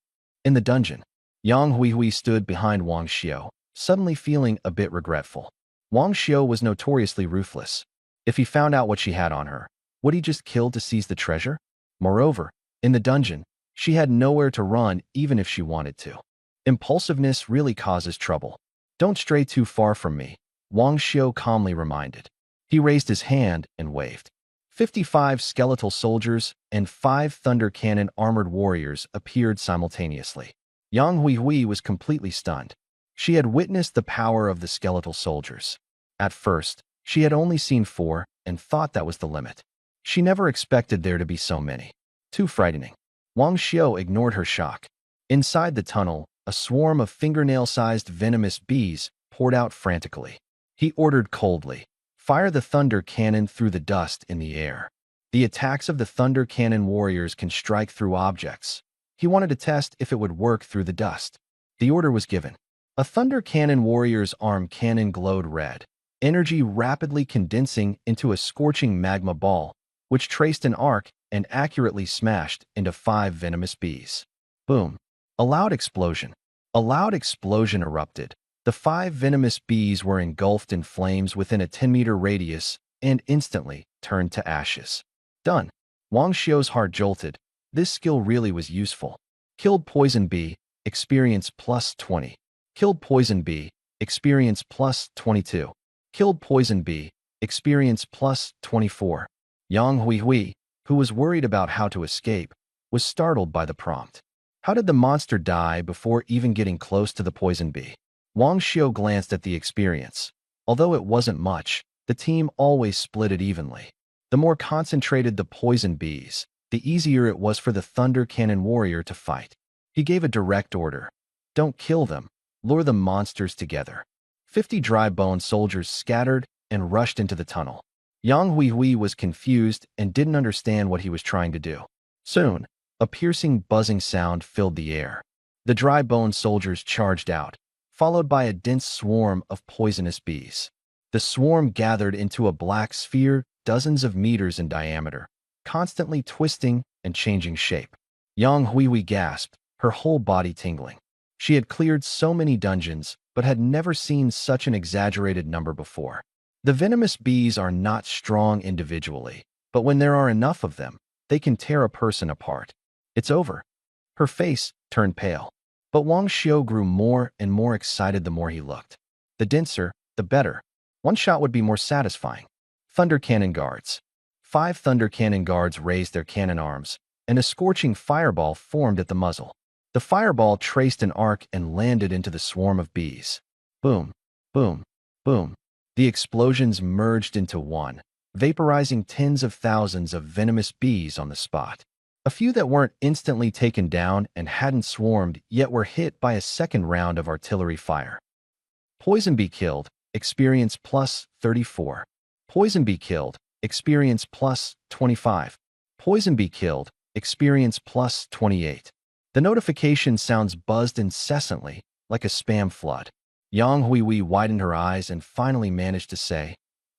In the dungeon, Yang Huihui stood behind Wang Xiu, suddenly feeling a bit regretful. Wang Xiu was notoriously ruthless. If he found out what she had on her, would he just kill to seize the treasure? Moreover, in the dungeon, she had nowhere to run even if she wanted to. Impulsiveness really causes trouble. "Don't stray too far from me," Wang Xiu calmly reminded. He raised his hand and waved. 55 skeletal soldiers and 5 thunder cannon armored warriors appeared simultaneously. Yang Huihui was completely stunned. She had witnessed the power of the skeletal soldiers. At first, she had only seen 4 and thought that was the limit. She never expected there to be so many. Too frightening. Wang Xiu ignored her shock. Inside the tunnel, a swarm of fingernail-sized venomous bees poured out frantically. He ordered coldly, "Fire the thunder cannon through the dust in the air." The attacks of the thunder cannon warriors can strike through objects. He wanted to test if it would work through the dust. The order was given. A thunder cannon warrior's arm cannon glowed red, energy rapidly condensing into a scorching magma ball, which traced an arc and accurately smashed into 5 venomous bees. Boom. A loud explosion. A loud explosion erupted. The 5 venomous bees were engulfed in flames within a 10-meter radius, and instantly, turned to ashes. Done. Wang Xiu's heart jolted. This skill really was useful. Killed poison bee, experience plus 20. Killed poison bee, experience plus 22. Killed poison bee, experience plus 24. Yang Huihui, who was worried about how to escape, was startled by the prompt. How did the monster die before even getting close to the poison bee? Wang Xiu glanced at the experience. Although it wasn't much, the team always split it evenly. The more concentrated the poison bees, the easier it was for the Thunder Cannon Warrior to fight. He gave a direct order. Don't kill them, lure the monsters together. 50 dry bone soldiers scattered and rushed into the tunnel. Yang Huihui was confused and didn't understand what he was trying to do. Soon, a piercing buzzing sound filled the air. The dry bone soldiers charged out, followed by a dense swarm of poisonous bees. The swarm gathered into a black sphere dozens of meters in diameter, constantly twisting and changing shape. Yang Huihui gasped, her whole body tingling. She had cleared so many dungeons, but had never seen such an exaggerated number before. The venomous bees are not strong individually, but when there are enough of them, they can tear a person apart. It's over. Her face turned pale. But Wang Xiu grew more and more excited the more he looked. The denser, the better. One shot would be more satisfying. Thunder Cannon Guards. 5 Thunder Cannon Guards raised their cannon arms, and a scorching fireball formed at the muzzle. The fireball traced an arc and landed into the swarm of bees. Boom, boom, boom. The explosions merged into one, vaporizing tens of thousands of venomous bees on the spot. A few that weren't instantly taken down and hadn't swarmed yet were hit by a second round of artillery fire. Poison bee killed, experience plus 34. Poison bee killed, experience plus 25. Poison bee killed, experience plus 28. The notification sounds buzzed incessantly, like a spam flood. Yang Huihui widened her eyes and finally managed to say,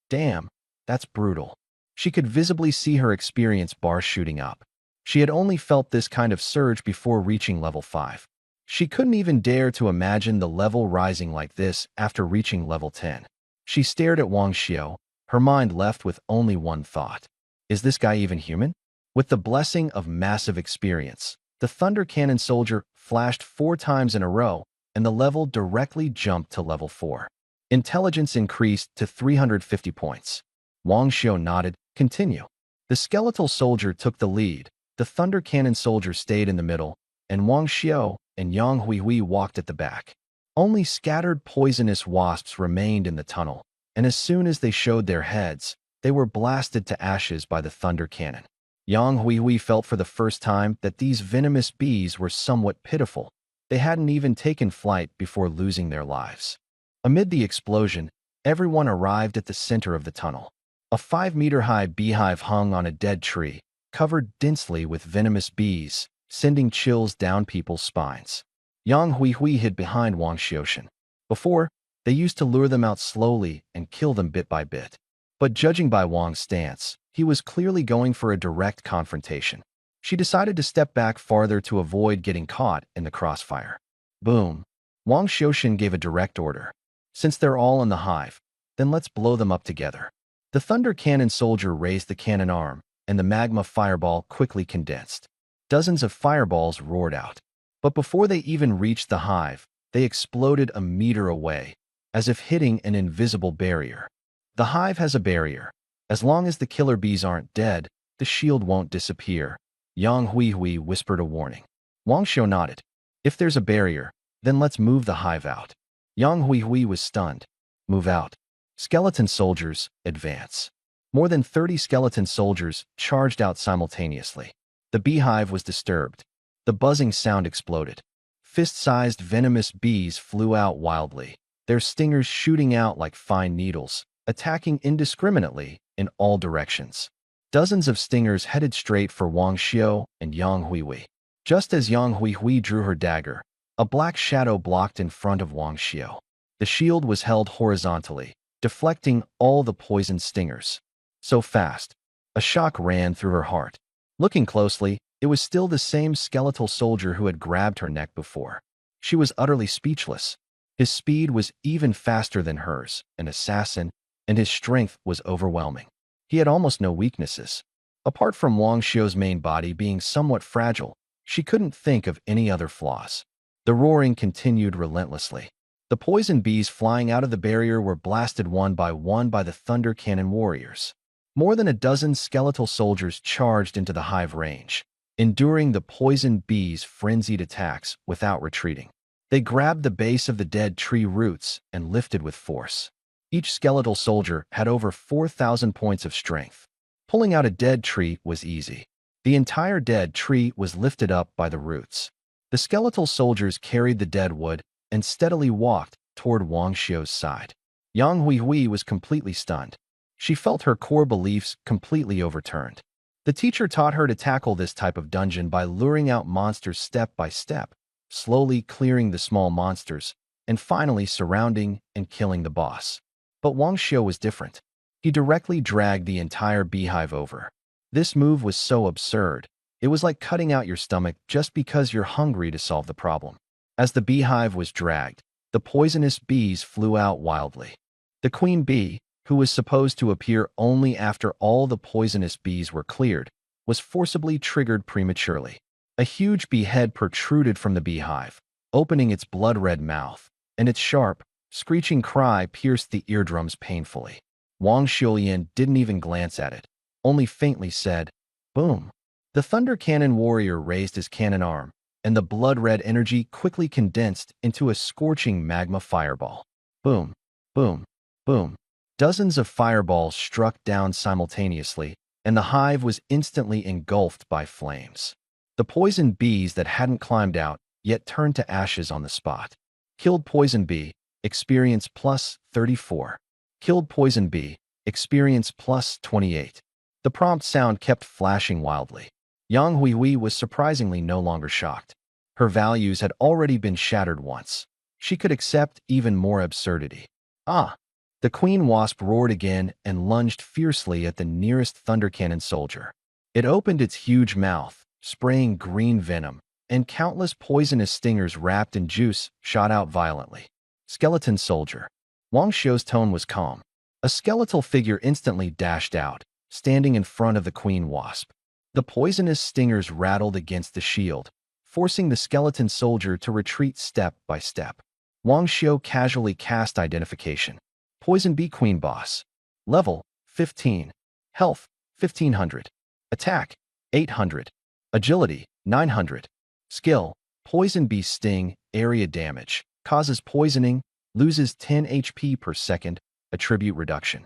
"Damn, that's brutal." She could visibly see her experience bar shooting up. She had only felt this kind of surge before reaching level 5. She couldn't even dare to imagine the level rising like this after reaching level 10. She stared at Wang Xiu, her mind left with only one thought. Is this guy even human? With the blessing of massive experience, the Thunder Cannon Soldier flashed 4 times in a row, and the level directly jumped to level 4. Intelligence increased to 350 points. Wang Xiu nodded. Continue. The skeletal soldier took the lead. The Thunder Cannon Soldier stayed in the middle, and Wang Xiu and Yang Huihui walked at the back. Only scattered poisonous wasps remained in the tunnel, and as soon as they showed their heads, they were blasted to ashes by the Thunder Cannon. Yang Huihui felt for the first time that these venomous bees were somewhat pitiful. They hadn't even taken flight before losing their lives. Amid the explosion, everyone arrived at the center of the tunnel. A 5-meter-high beehive hung on a dead tree, covered densely with venomous bees, sending chills down people's spines. Yang Huihui hid behind Wang Xiu. Before, they used to lure them out slowly and kill them bit by bit. But judging by Wang's stance, he was clearly going for a direct confrontation. She decided to step back farther to avoid getting caught in the crossfire. Boom. Wang Xiu gave a direct order. Since they're all in the hive, then let's blow them up together. The Thunder Cannon Soldier raised the cannon arm, and the magma fireball quickly condensed. Dozens of fireballs roared out. But before they even reached the hive, they exploded a meter away, as if hitting an invisible barrier. The hive has a barrier. As long as the killer bees aren't dead, the shield won't disappear. Yang Huihui whispered a warning. Wang Xiu nodded. If there's a barrier, then let's move the hive out. Yang Huihui was stunned. Move out. Skeleton soldiers, advance. More than 30 skeleton soldiers charged out simultaneously. The beehive was disturbed. The buzzing sound exploded. Fist-sized venomous bees flew out wildly, their stingers shooting out like fine needles, attacking indiscriminately in all directions. Dozens of stingers headed straight for Wang Xiu and Yang Huihui. Just as Yang Huihui drew her dagger, a black shadow blocked in front of Wang Xiu. The shield was held horizontally, deflecting all the poisoned stingers. So fast, a shock ran through her heart. Looking closely, it was still the same skeletal soldier who had grabbed her neck before. She was utterly speechless. His speed was even faster than hers, an assassin, and his strength was overwhelming. He had almost no weaknesses. Apart from Wang Xiu's main body being somewhat fragile, she couldn't think of any other flaws. The roaring continued relentlessly. The poison bees flying out of the barrier were blasted one by the thunder cannon warriors. More than a dozen skeletal soldiers charged into the hive range, enduring the poison bees' frenzied attacks without retreating. They grabbed the base of the dead tree roots and lifted with force. Each skeletal soldier had over 4,000 points of strength. Pulling out a dead tree was easy. The entire dead tree was lifted up by the roots. The skeletal soldiers carried the dead wood and steadily walked toward Wang Xiu's side. Yang Huihui was completely stunned. She felt her core beliefs completely overturned. The teacher taught her to tackle this type of dungeon by luring out monsters step by step, slowly clearing the small monsters, and finally surrounding and killing the boss. But Wang Xiu was different. He directly dragged the entire beehive over. This move was so absurd. It was like cutting out your stomach just because you're hungry to solve the problem. As the beehive was dragged, the poisonous bees flew out wildly. The queen bee, who was supposed to appear only after all the poisonous bees were cleared, was forcibly triggered prematurely. A huge bee head protruded from the beehive, opening its blood-red mouth, and its sharp, screeching cry pierced the eardrums painfully. Wang Xiulian didn't even glance at it, only faintly said, "Boom." The thunder cannon warrior raised his cannon arm, and the blood-red energy quickly condensed into a scorching magma fireball. Boom, boom, boom. Dozens of fireballs struck down simultaneously, and the hive was instantly engulfed by flames. The poison bees that hadn't climbed out yet turned to ashes on the spot. Killed poison bee, experience plus 34. Killed poison bee, experience plus 28. The prompt sound kept flashing wildly. Yang Huihui was surprisingly no longer shocked. Her values had already been shattered once. She could accept even more absurdity. Ah! The queen wasp roared again and lunged fiercely at the nearest thunder cannon soldier. It opened its huge mouth, spraying green venom, and countless poisonous stingers wrapped in juice shot out violently. Skeleton soldier. Wang Xiu's tone was calm. A skeletal figure instantly dashed out, standing in front of the queen wasp. The poisonous stingers rattled against the shield, forcing the skeleton soldier to retreat step by step. Wang Xiu casually cast identification. Poison Bee Queen Boss. Level 15. Health 1500. Attack 800. Agility 900. Skill Poison Bee Sting. Area damage. Causes poisoning. Loses 10 HP per second. Attribute reduction.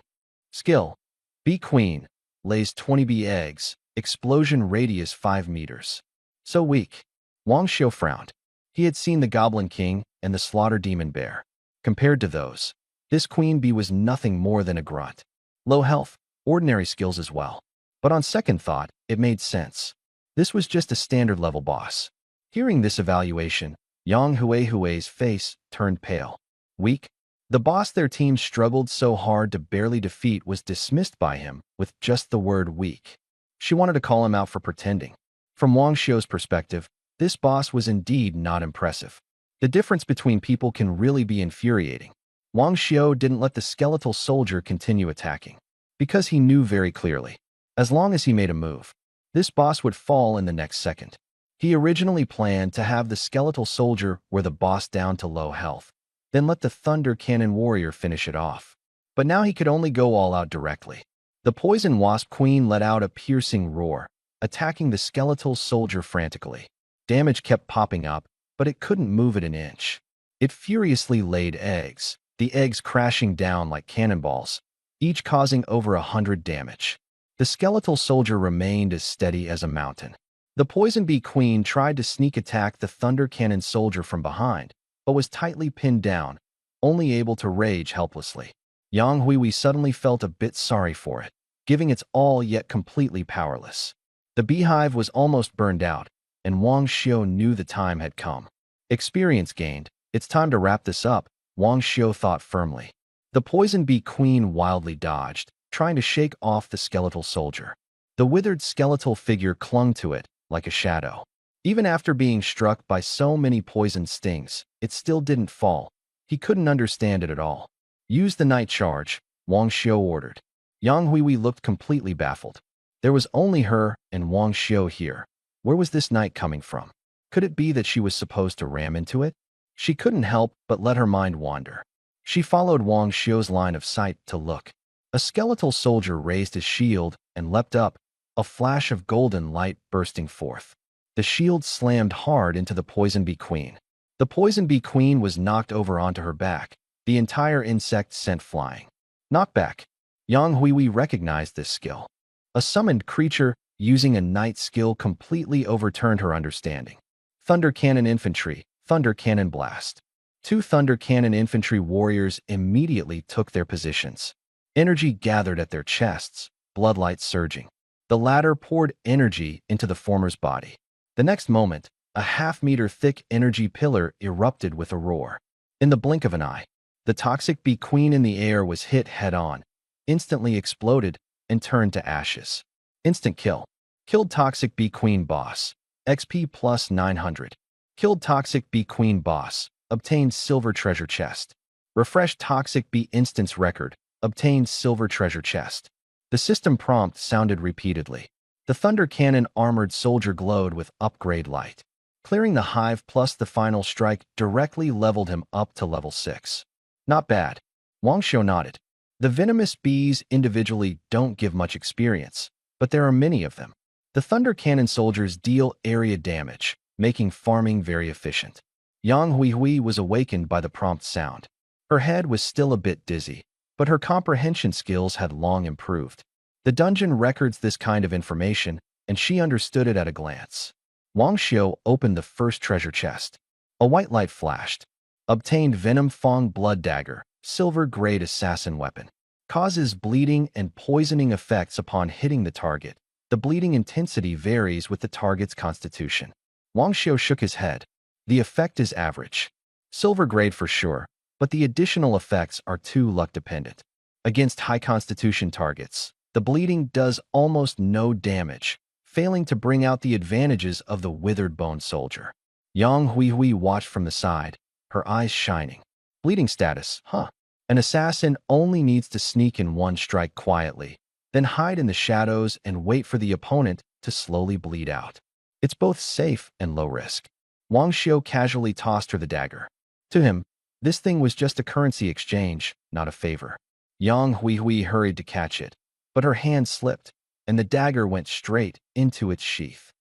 Skill Bee Queen. Lays 20 bee eggs. Explosion radius 5 meters. So weak. Wang Xiu frowned. He had seen the Goblin King and the Slaughter Demon Bear. Compared to those, this queen bee was nothing more than a grunt. Low health, ordinary skills as well. But on second thought, it made sense. This was just a standard level boss. Hearing this evaluation, Yang Huihui's face turned pale. Weak? The boss their team struggled so hard to barely defeat was dismissed by him with just the word weak. She wanted to call him out for pretending. From Wang Xiu's perspective, this boss was indeed not impressive. The difference between people can really be infuriating. Wang Xiu didn't let the skeletal soldier continue attacking, because he knew very clearly, as long as he made a move, this boss would fall in the next second. He originally planned to have the skeletal soldier wear the boss down to low health, then let the thunder cannon warrior finish it off. But now he could only go all out directly. The poison wasp queen let out a piercing roar, attacking the skeletal soldier frantically. Damage kept popping up, but it couldn't move it an inch. It furiously laid eggs, the eggs crashing down like cannonballs, each causing over 100 damage. The skeletal soldier remained as steady as a mountain. The poison bee queen tried to sneak attack the thunder cannon soldier from behind, but was tightly pinned down, only able to rage helplessly. Yang Huihui suddenly felt a bit sorry for it, giving its all yet completely powerless. The beehive was almost burned out, and Wang Xiu knew the time had come. Experience gained. It's time to wrap this up, Wang Xiu thought firmly. The poison bee queen wildly dodged, trying to shake off the skeletal soldier. The withered skeletal figure clung to it like a shadow. Even after being struck by so many poison stings, it still didn't fall. He couldn't understand it at all. Use the night charge, Wang Xiu ordered. Yang Huihui looked completely baffled. There was only her and Wang Xiu here. Where was this night coming from? Could it be that she was supposed to ram into it? She couldn't help but let her mind wander. She followed Wang Xiu's line of sight to look. A skeletal soldier raised his shield and leapt up, a flash of golden light bursting forth. The shield slammed hard into the poison bee queen. The poison bee queen was knocked over onto her back, the entire insect sent flying. Knockback. Yang Huihui recognized this skill. A summoned creature using a night skill completely overturned her understanding. Thunder Cannon Infantry, Thunder Cannon Blast. Two Thunder Cannon Infantry warriors immediately took their positions. Energy gathered at their chests, bloodlight surging. The latter poured energy into the former's body. The next moment, a half-meter thick energy pillar erupted with a roar. In the blink of an eye, the toxic bee queen in the air was hit head-on, instantly exploded, and turned to ashes. Instant kill. Killed toxic bee queen boss. XP plus 900. Killed toxic bee queen boss. Obtained silver treasure chest. Refreshed toxic bee instance record. Obtained silver treasure chest. The system prompt sounded repeatedly. The Thunder Cannon armored soldier glowed with upgrade light. Clearing the hive plus the final strike directly leveled him up to level 6. Not bad. Wang Xiu nodded. The venomous bees individually don't give much experience, but there are many of them. The Thunder Cannon soldiers deal area damage, making farming very efficient. Yang Huihui was awakened by the prompt sound. Her head was still a bit dizzy, but her comprehension skills had long improved. The dungeon records this kind of information, and she understood it at a glance. Wang Xiu opened the first treasure chest. A white light flashed. Obtained Venom Fang Blood Dagger, silver-grade assassin weapon. Causes bleeding and poisoning effects upon hitting the target. The bleeding intensity varies with the target's constitution. Wang Xiu shook his head. The effect is average. Silver-grade for sure, but the additional effects are too luck-dependent. Against high constitution targets, the bleeding does almost no damage, failing to bring out the advantages of the withered bone soldier. Yang Huihui watched from the side, her eyes shining. Bleeding status, huh? An assassin only needs to sneak in one strike quietly, then hide in the shadows and wait for the opponent to slowly bleed out. It's both safe and low risk. Wang Xiu casually tossed her the dagger. To him, this thing was just a currency exchange, not a favor. Yang Huihui hurried to catch it, but her hand slipped, and the dagger went straight into its sheath.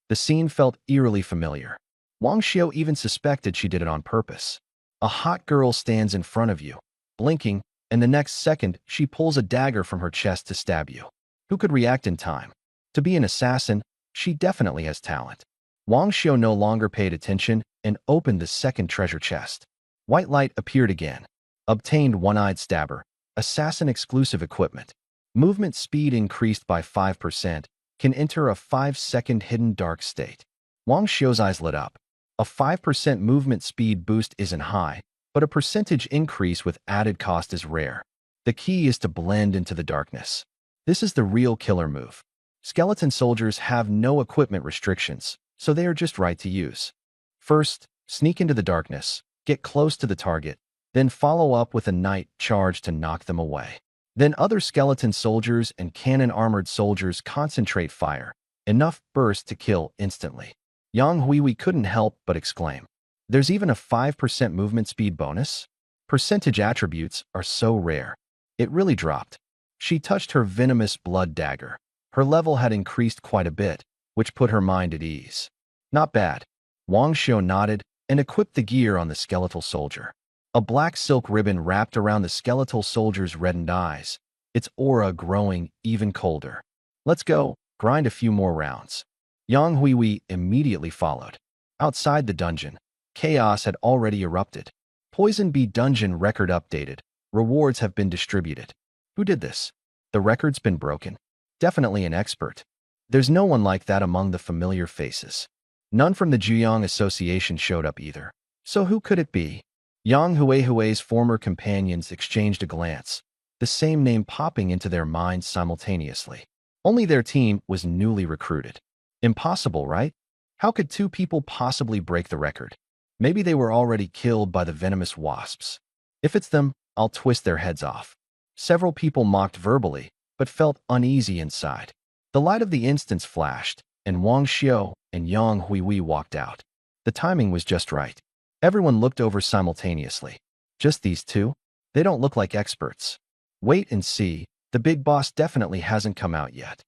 The scene felt eerily familiar. Wang Xiu even suspected she did it on purpose. A hot girl stands in front of you, blinking, and the next second she pulls a dagger from her chest to stab you. Who could react in time? To be an assassin, she definitely has talent. Wang Xiu no longer paid attention and opened the second treasure chest. White light appeared again. Obtained one-eyed stabber, assassin-exclusive equipment. Movement speed increased by 5%, can enter a 5-second hidden dark state. Wang Xiu's eyes lit up. A 5% movement speed boost isn't high, but a percentage increase with added cost is rare. The key is to blend into the darkness. This is the real killer move. Skeleton soldiers have no equipment restrictions, so they are just right to use. First, sneak into the darkness, get close to the target, then follow up with a night charge to knock them away. Then other skeleton soldiers and cannon-armored soldiers concentrate fire, enough burst to kill instantly. Yang Huihui couldn't help but exclaim. There's even a 5% movement speed bonus? Percentage attributes are so rare. It really dropped. She touched her venomous blood dagger. Her level had increased quite a bit, which put her mind at ease. Not bad. Wang Xiu nodded and equipped the gear on the skeletal soldier. A black silk ribbon wrapped around the skeletal soldier's reddened eyes, its aura growing even colder. Let's go, grind a few more rounds. Yang Huihui immediately followed. Outside the dungeon, chaos had already erupted. Poison Bee dungeon record updated. Rewards have been distributed. Who did this? The record's been broken. Definitely an expert. There's no one like that among the familiar faces. None from the Juyong Association showed up either. So who could it be? Yang Huihui's former companions exchanged a glance, the same name popping into their minds simultaneously. Only their team was newly recruited. Impossible, right? How could two people possibly break the record? Maybe they were already killed by the venomous wasps. If it's them, I'll twist their heads off. Several people mocked verbally, but felt uneasy inside. The light of the instance flashed, and Wang Xiu and Yang Huihui walked out. The timing was just right. Everyone looked over simultaneously. Just these two? They don't look like experts. Wait and see, the big boss definitely hasn't come out yet.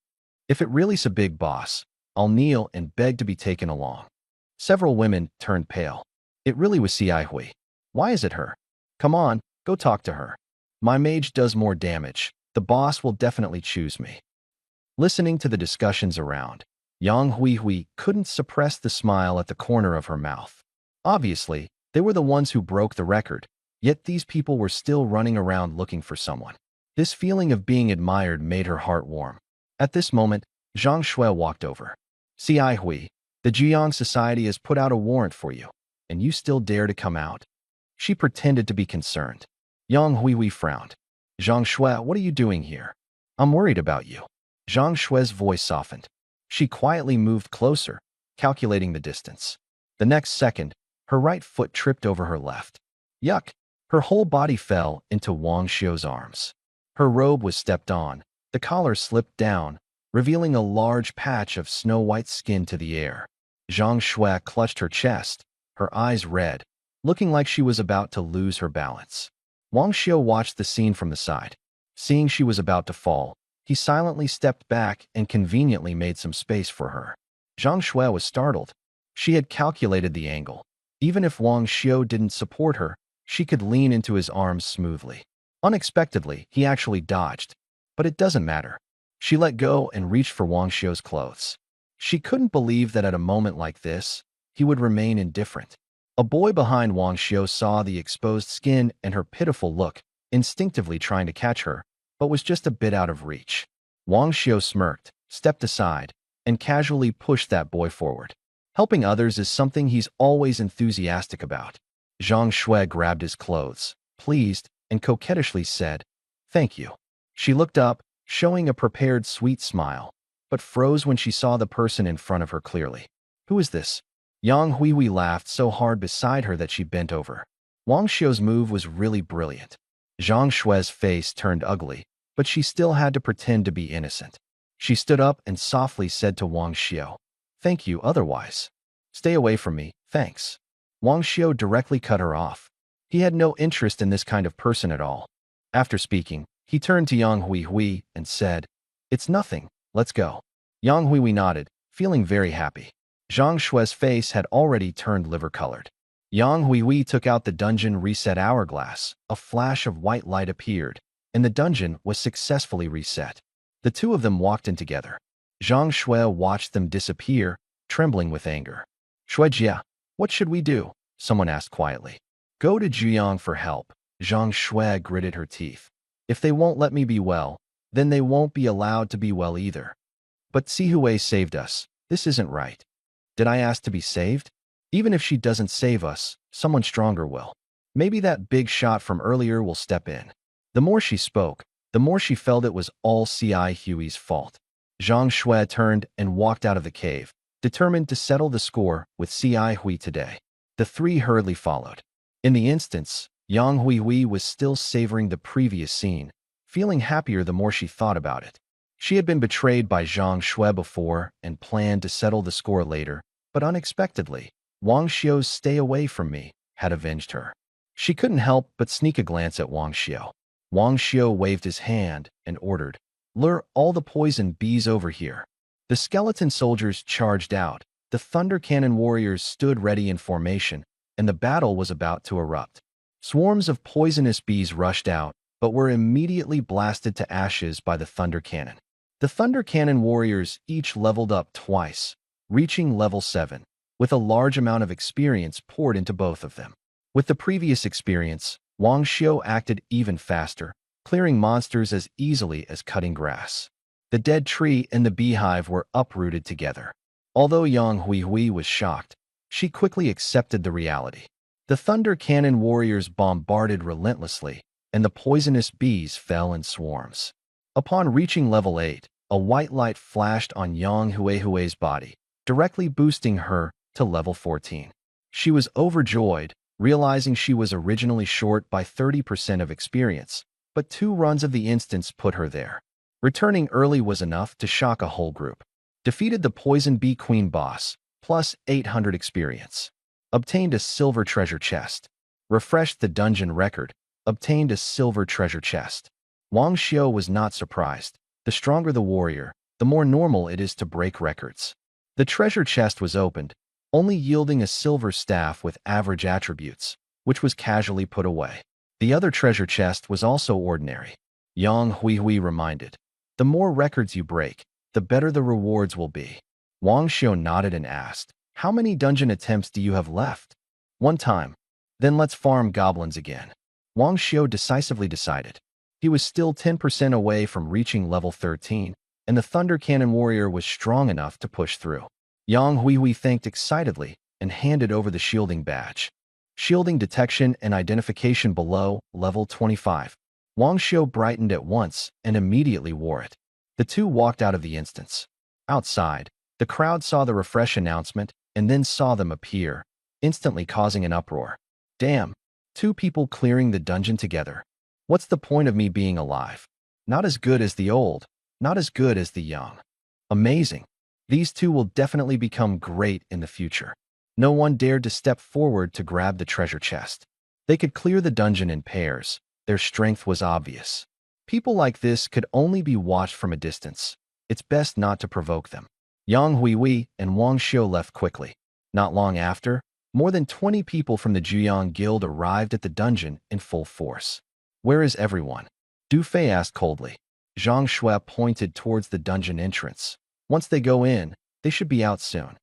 If it really's a big boss, I'll kneel and beg to be taken along. Several women turned pale. It really was Cai Hui. Why is it her? Come on, go talk to her. My mage does more damage. The boss will definitely choose me. Listening to the discussions around, Yang Huihui couldn't suppress the smile at the corner of her mouth. Obviously, they were the ones who broke the record, yet these people were still running around looking for someone. This feeling of being admired made her heart warm. At this moment, Zhang Shui walked over. Cai Hui, the Jiang Society has put out a warrant for you, and you still dare to come out? She pretended to be concerned. Yang Huihui frowned. Zhang Shui, what are you doing here? I'm worried about you. Zhang Shui's voice softened. She quietly moved closer, calculating the distance. The next second, her right foot tripped over her left. Yuck! Her whole body fell into Wang Xiu's arms. Her robe was stepped on. The collar slipped down, revealing a large patch of snow-white skin to the air. Zhang Shui clutched her chest, her eyes red, looking like she was about to lose her balance. Wang Xiu watched the scene from the side. Seeing she was about to fall, he silently stepped back and conveniently made some space for her. Zhang Shui was startled. She had calculated the angle. Even if Wang Xiu didn't support her, she could lean into his arms smoothly. Unexpectedly, he actually dodged. But it doesn't matter. She let go and reached for Wang Xiu's clothes. She couldn't believe that at a moment like this, he would remain indifferent. A boy behind Wang Xiu saw the exposed skin and her pitiful look, instinctively trying to catch her, but was just a bit out of reach. Wang Xiu smirked, stepped aside, and casually pushed that boy forward. Helping others is something he's always enthusiastic about. Zhang Shui grabbed his clothes, pleased, and coquettishly said, "Thank you." She looked up, showing a prepared sweet smile, but froze when she saw the person in front of her clearly. Who is this? Yang Huihui laughed so hard beside her that she bent over. Wang Xiu's move was really brilliant. Zhang Shui's face turned ugly, but she still had to pretend to be innocent. She stood up and softly said to Wang Xiu, "Thank you otherwise. Stay away from me, thanks." Wang Xiu directly cut her off. He had no interest in this kind of person at all. After speaking, he turned to Yang Huihui and said, "It's nothing, let's go." Yang Huihui nodded, feeling very happy. Zhang Shui's face had already turned liver-colored. Yang Huihui took out the dungeon reset hourglass. A flash of white light appeared, and the dungeon was successfully reset. The two of them walked in together. Zhang Shui watched them disappear, trembling with anger. "Shuijia, what should we do?" someone asked quietly. "Go to Jiang for help." Zhang Shui gritted her teeth. "If they won't let me be well, then they won't be allowed to be well either. But Sihui saved us. This isn't right. Did I ask to be saved? Even if she doesn't save us, someone stronger will. Maybe that big shot from earlier will step in." The more she spoke, the more she felt it was all Cai Hui's fault. Zhang Shui turned and walked out of the cave, determined to settle the score with Cai Hui today. The three hurriedly followed. In the instance, Yang Huihui was still savoring the previous scene, feeling happier the more she thought about it. She had been betrayed by Zhang Shui before and planned to settle the score later, but unexpectedly, Wang Xiu's "stay away from me" had avenged her. She couldn't help but sneak a glance at Wang Xiu. Wang Xiu waved his hand and ordered, "Lure all the poison bees over here." The skeleton soldiers charged out, the thunder cannon warriors stood ready in formation, and the battle was about to erupt. Swarms of poisonous bees rushed out, but were immediately blasted to ashes by the thunder cannon. The thunder cannon warriors each leveled up twice, reaching level 7, with a large amount of experience poured into both of them. With the previous experience, Wang Xiu acted even faster, clearing monsters as easily as cutting grass. The dead tree and the beehive were uprooted together. Although Yang Huihui was shocked, she quickly accepted the reality. The thunder cannon warriors bombarded relentlessly, and the poisonous bees fell in swarms. Upon reaching level 8, a white light flashed on Yang Huihui's body, directly boosting her to level 14. She was overjoyed, realizing she was originally short by 30% of experience, but 2 runs of the instance put her there. Returning early was enough to shock a whole group. Defeated the Poison Bee Queen boss, plus 800 experience. Obtained a silver treasure chest. Refreshed the dungeon record. Obtained a silver treasure chest. Wang Xiu was not surprised. The stronger the warrior, the more normal it is to break records. The treasure chest was opened, only yielding a silver staff with average attributes, which was casually put away. The other treasure chest was also ordinary. Yang Huihui reminded, the more records you break, the better the rewards will be. Wang Xiu nodded and asked, how many dungeon attempts do you have left? One time. Then let's farm goblins again. Wang Xiu decisively decided. He was still 10% away from reaching level 13, and the Thunder Cannon Warrior was strong enough to push through. Yang Huihui thanked excitedly and handed over the shielding badge. Shielding detection and identification below, level 25. Wang Xiu brightened at once and immediately wore it. The two walked out of the instance. Outside, the crowd saw the refresh announcement and then saw them appear, instantly causing an uproar. Damn, two people clearing the dungeon together. What's the point of me being alive? Not as good as the old, not as good as the young. Amazing. These two will definitely become great in the future. No one dared to step forward to grab the treasure chest. They could clear the dungeon in pairs. Their strength was obvious. People like this could only be watched from a distance. It's best not to provoke them. Yang Huihui and Wang Xiu left quickly. Not long after, more than 20 people from the Juyang Guild arrived at the dungeon in full force. Where is everyone? Du Fei asked coldly. Zhang Shui pointed towards the dungeon entrance. Once they go in, they should be out soon.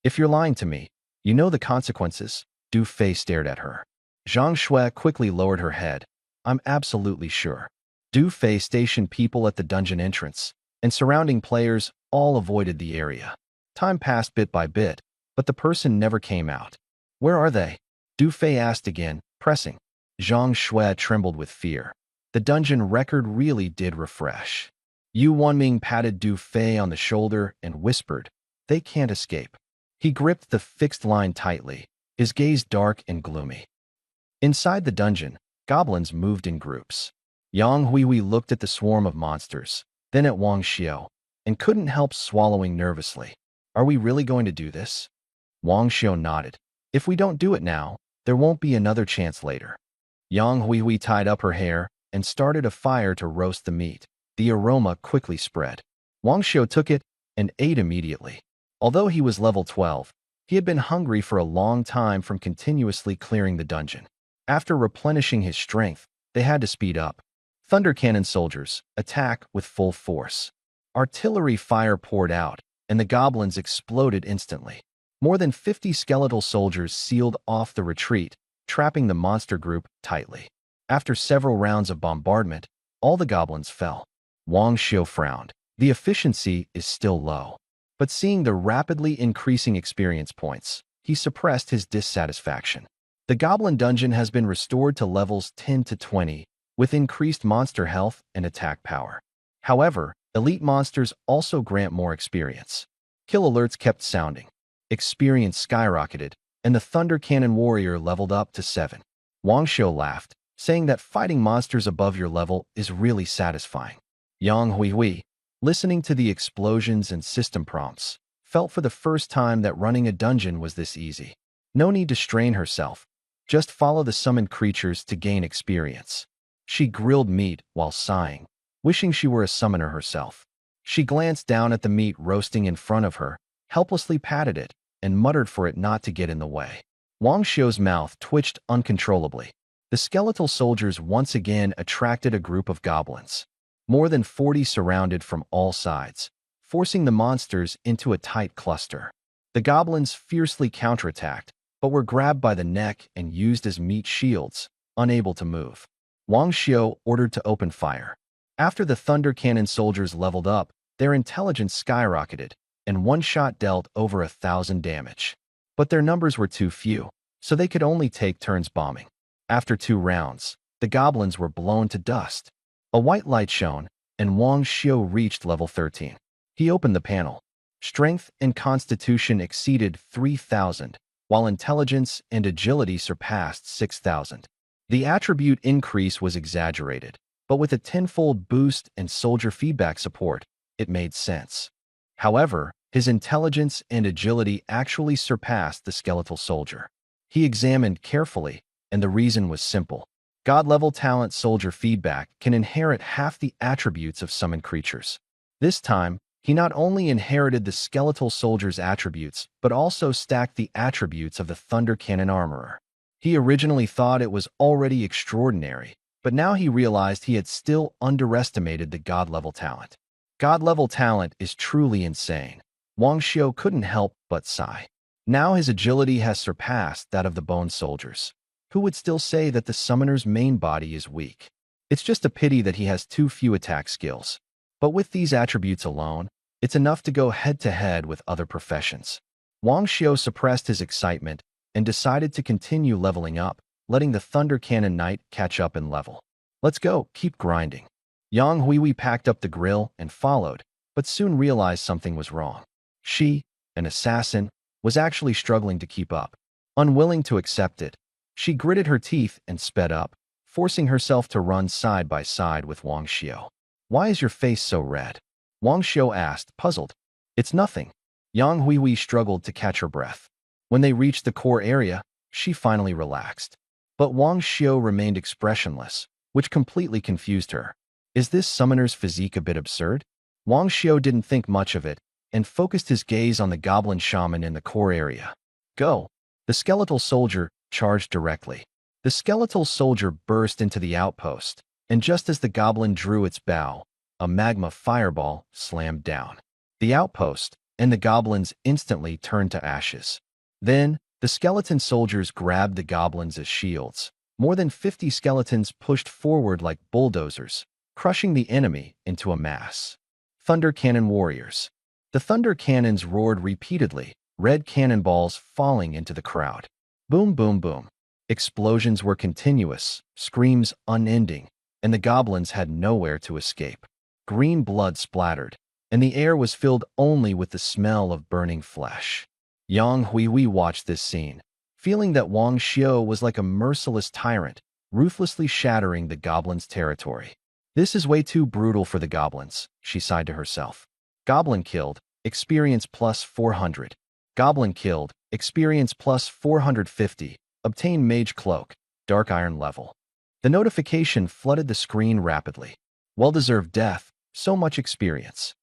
If you're lying to me, you know the consequences. Du Fei stared at her. Zhang Shui quickly lowered her head. I'm absolutely sure. Du Fei stationed people at the dungeon entrance, and surrounding players all avoided the area. Time passed bit by bit, but the person never came out. Where are they? Du Fei asked again, pressing. Zhang Shui trembled with fear. The dungeon record really did refresh. Yu Wanming patted Du Fei on the shoulder and whispered, they can't escape. He gripped the fixed line tightly, his gaze dark and gloomy. Inside the dungeon, goblins moved in groups. Yang Huihui looked at the swarm of monsters, then at Wang Xiu, and couldn't help swallowing nervously. Are we really going to do this? Wang Xiu nodded. If we don't do it now, there won't be another chance later. Yang Huihui tied up her hair and started a fire to roast the meat. The aroma quickly spread. Wang Xiu took it and ate immediately. Although he was level 12, he had been hungry for a long time from continuously clearing the dungeon. After replenishing his strength, they had to speed up. Thunder Cannon soldiers, attack with full force. Artillery fire poured out, and the goblins exploded instantly. More than 50 skeletal soldiers sealed off the retreat, trapping the monster group tightly. After several rounds of bombardment, all the goblins fell. Wang Xiu frowned. The efficiency is still low. But seeing the rapidly increasing experience points, he suppressed his dissatisfaction. The goblin dungeon has been restored to levels 10 to 20, with increased monster health and attack power. However, elite monsters also grant more experience. Kill alerts kept sounding. Experience skyrocketed, and the Thunder Cannon Warrior leveled up to 7. Wang Xiu laughed, saying that fighting monsters above your level is really satisfying. Yang Huihui, listening to the explosions and system prompts, felt for the first time that running a dungeon was this easy. No need to strain herself. Just follow the summoned creatures to gain experience. She grilled meat while sighing, wishing she were a summoner herself. She glanced down at the meat roasting in front of her, helplessly patted it, and muttered for it not to get in the way. Wang Xiu's mouth twitched uncontrollably. The skeletal soldiers once again attracted a group of goblins. More than 40 surrounded from all sides, forcing the monsters into a tight cluster. The goblins fiercely counterattacked, but were grabbed by the neck and used as meat shields, unable to move. Wang Xiu ordered to open fire. After the Thunder Cannon soldiers leveled up, their intelligence skyrocketed, and one shot dealt over 1,000 damage. But their numbers were too few, so they could only take turns bombing. After 2 rounds, the goblins were blown to dust. A white light shone, and Wang Xiu reached level 13. He opened the panel. Strength and constitution exceeded 3,000, while intelligence and agility surpassed 6,000. The attribute increase was exaggerated, but with a tenfold boost and soldier feedback support, it made sense. However, his intelligence and agility actually surpassed the skeletal soldier. He examined carefully, and the reason was simple. God-level talent soldier feedback can inherit half the attributes of summoned creatures. This time, he not only inherited the skeletal soldier's attributes, but also stacked the attributes of the Thunder Cannon Armorer. He originally thought it was already extraordinary, but now he realized he had still underestimated the God-level talent. God-level talent is truly insane. Wang Xiu couldn't help but sigh. Now his agility has surpassed that of the Bone Soldiers. Who would still say that the summoner's main body is weak? It's just a pity that he has too few attack skills. But with these attributes alone, it's enough to go head-to-head with other professions. Wang Xiu suppressed his excitement and decided to continue leveling up, letting the Thunder Cannon Knight catch up in level. Let's go, keep grinding. Yang Huihui packed up the grill and followed, but soon realized something was wrong. She, an assassin, was actually struggling to keep up. Unwilling to accept it, she gritted her teeth and sped up, forcing herself to run side by side with Wang Xiu. "Why is your face so red?" Wang Xiu asked, puzzled. "It's nothing." Yang Huihui struggled to catch her breath. When they reached the core area, she finally relaxed. But Wang Xiu remained expressionless, which completely confused her. Is this summoner's physique a bit absurd? Wang Xiu didn't think much of it and focused his gaze on the goblin shaman in the core area. "Go!" The skeletal soldier charged directly. The skeletal soldier burst into the outpost, and just as the goblin drew its bow, a magma fireball slammed down. The outpost and the goblins instantly turned to ashes. Then, the skeleton soldiers grabbed the goblins as shields. More than 50 skeletons pushed forward like bulldozers, crushing the enemy into a mass. Thunder Cannon Warriors. The thunder cannons roared repeatedly, red cannonballs falling into the crowd. Boom, boom, boom. Explosions were continuous, screams unending, and the goblins had nowhere to escape. Green blood splattered, and the air was filled only with the smell of burning flesh. Yang Huihui watched this scene, feeling that Wang Xiu was like a merciless tyrant, ruthlessly shattering the goblins' territory. "This is way too brutal for the goblins," she sighed to herself. Goblin killed, experience plus 400. Goblin killed, experience plus 450. Obtain Mage Cloak, Dark Iron level. The notification flooded the screen rapidly. Well-deserved death, so much experience.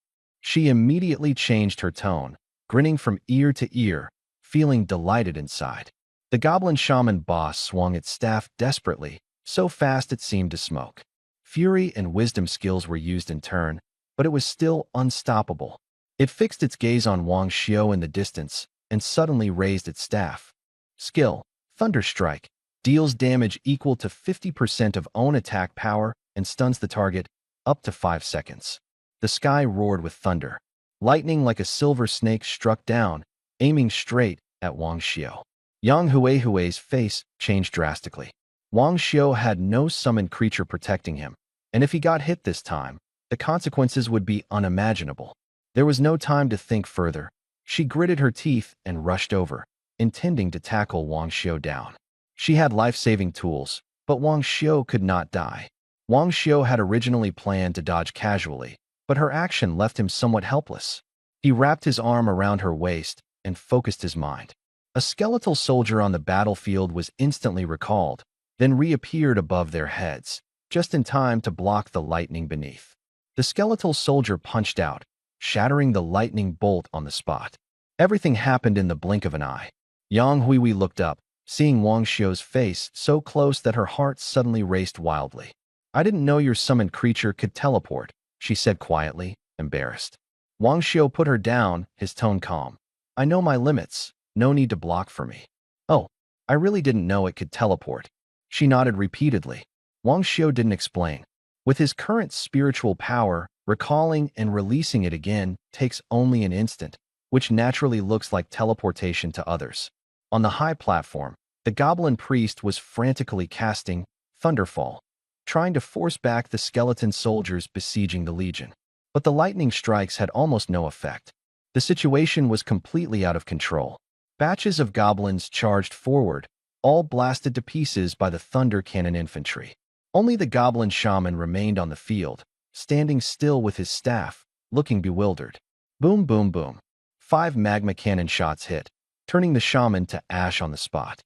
She immediately changed her tone, grinning from ear to ear, feeling delighted inside. The goblin shaman boss swung its staff desperately, so fast it seemed to smoke. Fury and wisdom skills were used in turn, but it was still unstoppable. It fixed its gaze on Wang Xiu in the distance and suddenly raised its staff. Skill, Thunderstrike, deals damage equal to 50% of own attack power and stuns the target up to 5 seconds. The sky roared with thunder. Lightning like a silver snake struck down, aiming straight at Wang Xiu. Yang Huihui's face changed drastically. Wang Xiu had no summoned creature protecting him, and if he got hit this time, the consequences would be unimaginable. There was no time to think further. She gritted her teeth and rushed over, intending to tackle Wang Xiu down. She had life-saving tools, but Wang Xiu could not die. Wang Xiu had originally planned to dodge casually, but her action left him somewhat helpless. He wrapped his arm around her waist and focused his mind. A skeletal soldier on the battlefield was instantly recalled, then reappeared above their heads, just in time to block the lightning beneath. The skeletal soldier punched out, shattering the lightning bolt on the spot. Everything happened in the blink of an eye. Yang Huihui looked up, seeing Wang Xiu's face so close that her heart suddenly raced wildly. "I didn't know your summoned creature could teleport," she said quietly, embarrassed. Wang Xiu put her down, his tone calm. "I know my limits, no need to block for me." "Oh, I really didn't know it could teleport." She nodded repeatedly. Wang Xiu didn't explain. With his current spiritual power, recalling and releasing it again takes only an instant, which naturally looks like teleportation to others. On the high platform, the goblin priest was frantically casting Thunderfall, trying to force back the skeleton soldiers besieging the legion. But the lightning strikes had almost no effect. The situation was completely out of control. Batches of goblins charged forward, all blasted to pieces by the Thunder Cannon infantry. Only the goblin shaman remained on the field, standing still with his staff, looking bewildered. Boom, boom, boom. 5 magma cannon shots hit, turning the shaman to ash on the spot.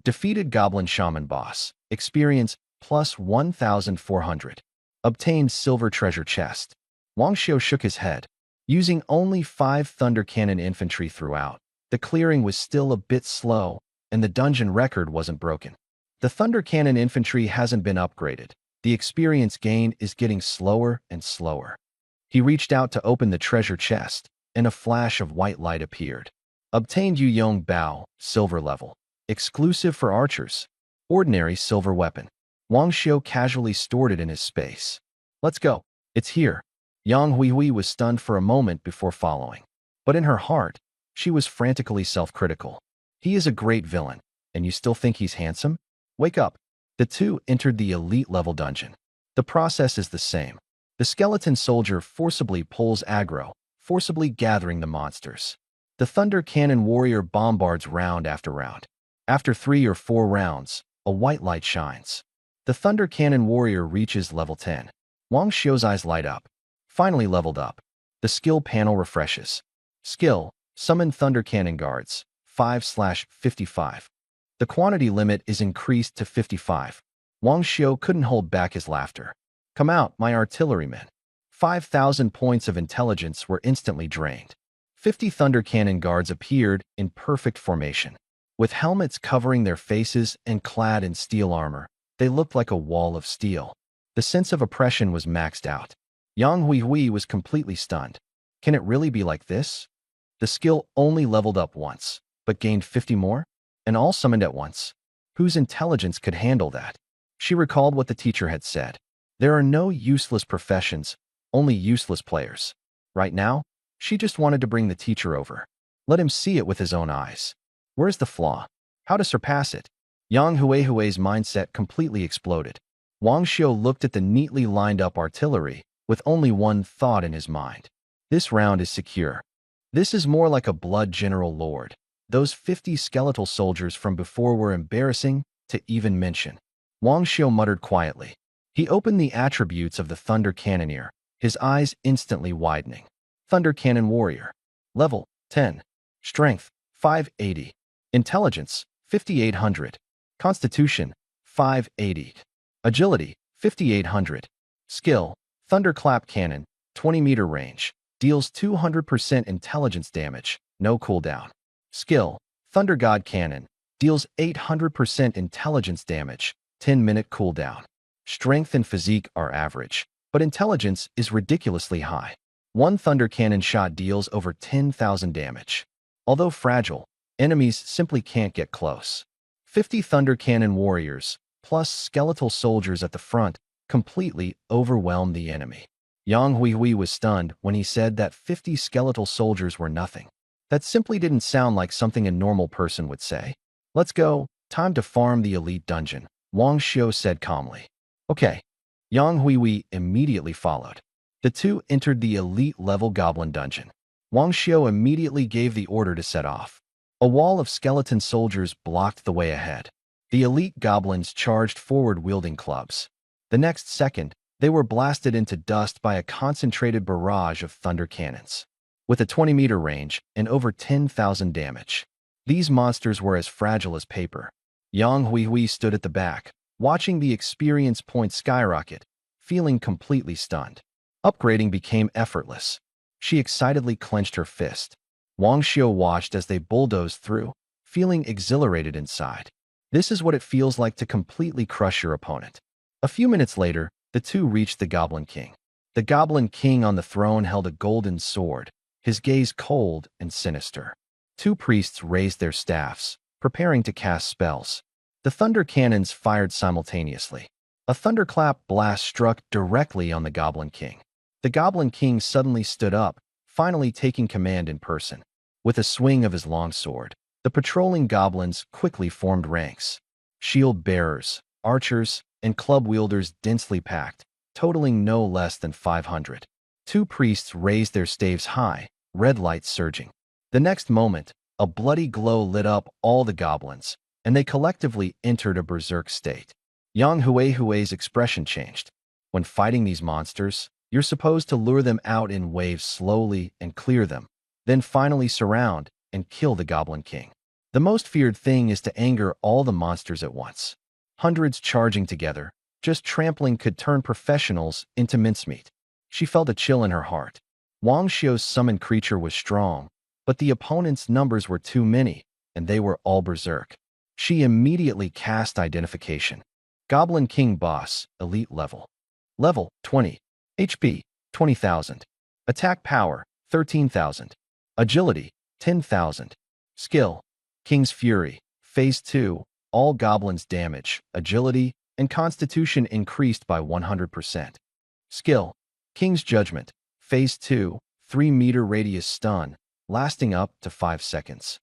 Defeated goblin shaman boss. Experience plus 1,400. Obtained silver treasure chest. Wang Xiu shook his head. Using only 5 thunder cannon infantry throughout, the clearing was still a bit slow, and the dungeon record wasn't broken. The thunder cannon infantry hasn't been upgraded. The experience gain is getting slower and slower. He reached out to open the treasure chest, and a flash of white light appeared. Obtained Yu Yong Bao, silver level. Exclusive for archers. Ordinary silver weapon. Wang Xiu casually stored it in his space. Let's go. It's here. Yang Huihui was stunned for a moment before following. But in her heart, she was frantically self-critical. He is a great villain, and you still think he's handsome? Wake up. The two entered the elite-level dungeon. The process is the same. The skeleton soldier forcibly pulls aggro, forcibly gathering the monsters. The thunder cannon warrior bombards round after round. After 3 or 4 rounds, a white light shines. The thunder cannon warrior reaches level 10. Wang Xiu's eyes light up. Finally leveled up. The skill panel refreshes. Skill, summon thunder cannon guards, 5/55. The quantity limit is increased to 55. Wang Xiu couldn't hold back his laughter. Come out, my artillerymen. 5,000 points of intelligence were instantly drained. 50 thunder cannon guards appeared in perfect formation. With helmets covering their faces and clad in steel armor, they looked like a wall of steel. The sense of oppression was maxed out. Yang Huihui was completely stunned. Can it really be like this? The skill only leveled up once, but gained 50 more? And all summoned at once? Whose intelligence could handle that? She recalled what the teacher had said. There are no useless professions, only useless players. Right now, she just wanted to bring the teacher over. Let him see it with his own eyes. Where's the flaw? How to surpass it? Yang Huihui's mindset completely exploded. Wang Xiu looked at the neatly lined up artillery, with only one thought in his mind. This round is secure. This is more like a blood general lord. Those 50 skeletal soldiers from before were embarrassing to even mention. Wang Xiu muttered quietly. He opened the attributes of the Thunder Cannoneer, his eyes instantly widening. Thunder Cannon Warrior. Level 10. Strength 580. Intelligence 5,800. Constitution 580. Agility 5,800. Skill Thunderclap Cannon, 20-meter range. Deals 200% intelligence damage, no cooldown. Skill Thunder God Cannon. Deals 800% intelligence damage, 10-minute cooldown. Strength and physique are average, but intelligence is ridiculously high. One Thunder Cannon shot deals over 10,000 damage. Although fragile, enemies simply can't get close. 50 Thunder Cannon warriors, plus skeletal soldiers at the front, completely overwhelmed the enemy. Yang Huihui was stunned when he said that 50 skeletal soldiers were nothing. That simply didn't sound like something a normal person would say. Let's go, time to farm the elite dungeon, Wang Xiu said calmly. Okay. Yang Huihui immediately followed. The two entered the elite-level goblin dungeon. Wang Xiu immediately gave the order to set off. A wall of skeleton soldiers blocked the way ahead. The elite goblins charged forward wielding clubs. The next second, they were blasted into dust by a concentrated barrage of thunder cannons. With a 20-meter range and over 10,000 damage. These monsters were as fragile as paper. Yang Huihui stood at the back, watching the experience points skyrocket, feeling completely stunned. Upgrading became effortless. She excitedly clenched her fist. Wang Xiu watched as they bulldozed through, feeling exhilarated inside. This is what it feels like to completely crush your opponent. A few minutes later, the two reached the Goblin King. The Goblin King on the throne held a golden sword, his gaze cold and sinister. Two priests raised their staffs, preparing to cast spells. The thunder cannons fired simultaneously. A thunderclap blast struck directly on the Goblin King. The Goblin King suddenly stood up, finally taking command in person. With a swing of his long sword, the patrolling goblins quickly formed ranks. Shield bearers, archers, and club wielders densely packed, totaling no less than 500. Two priests raised their staves high, red lights surging. The next moment, a bloody glow lit up all the goblins, and they collectively entered a berserk state. Yang Hui's expression changed. When fighting these monsters, you're supposed to lure them out in waves slowly and clear them, then finally surround and kill the Goblin King. The most feared thing is to anger all the monsters at once. Hundreds charging together, just trampling could turn professionals into mincemeat. She felt a chill in her heart. Wang Xiu's summoned creature was strong, but the opponent's numbers were too many, and they were all berserk. She immediately cast identification. Goblin King Boss, Elite Level. Level 20. HP 20,000. Attack Power 13,000. Agility 10,000. Skill King's Fury. Phase 2. All goblins damage, agility, and constitution increased by 100%. Skill King's Judgment. Phase 2. 3-meter radius stun, lasting up to 5 seconds.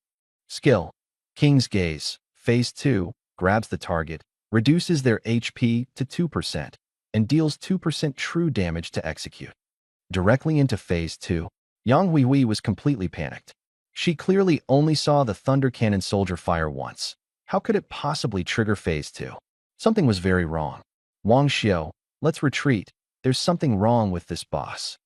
Skill King's Gaze. Phase 2. Grabs the target, reduces their HP to 2%, and deals 2% true damage to execute. Directly into Phase 2, Yang Hui was completely panicked. She clearly only saw the Thunder Cannon Soldier fire once. How could it possibly trigger Phase 2? Something was very wrong. Wang Xiu, let's retreat. There's something wrong with this boss.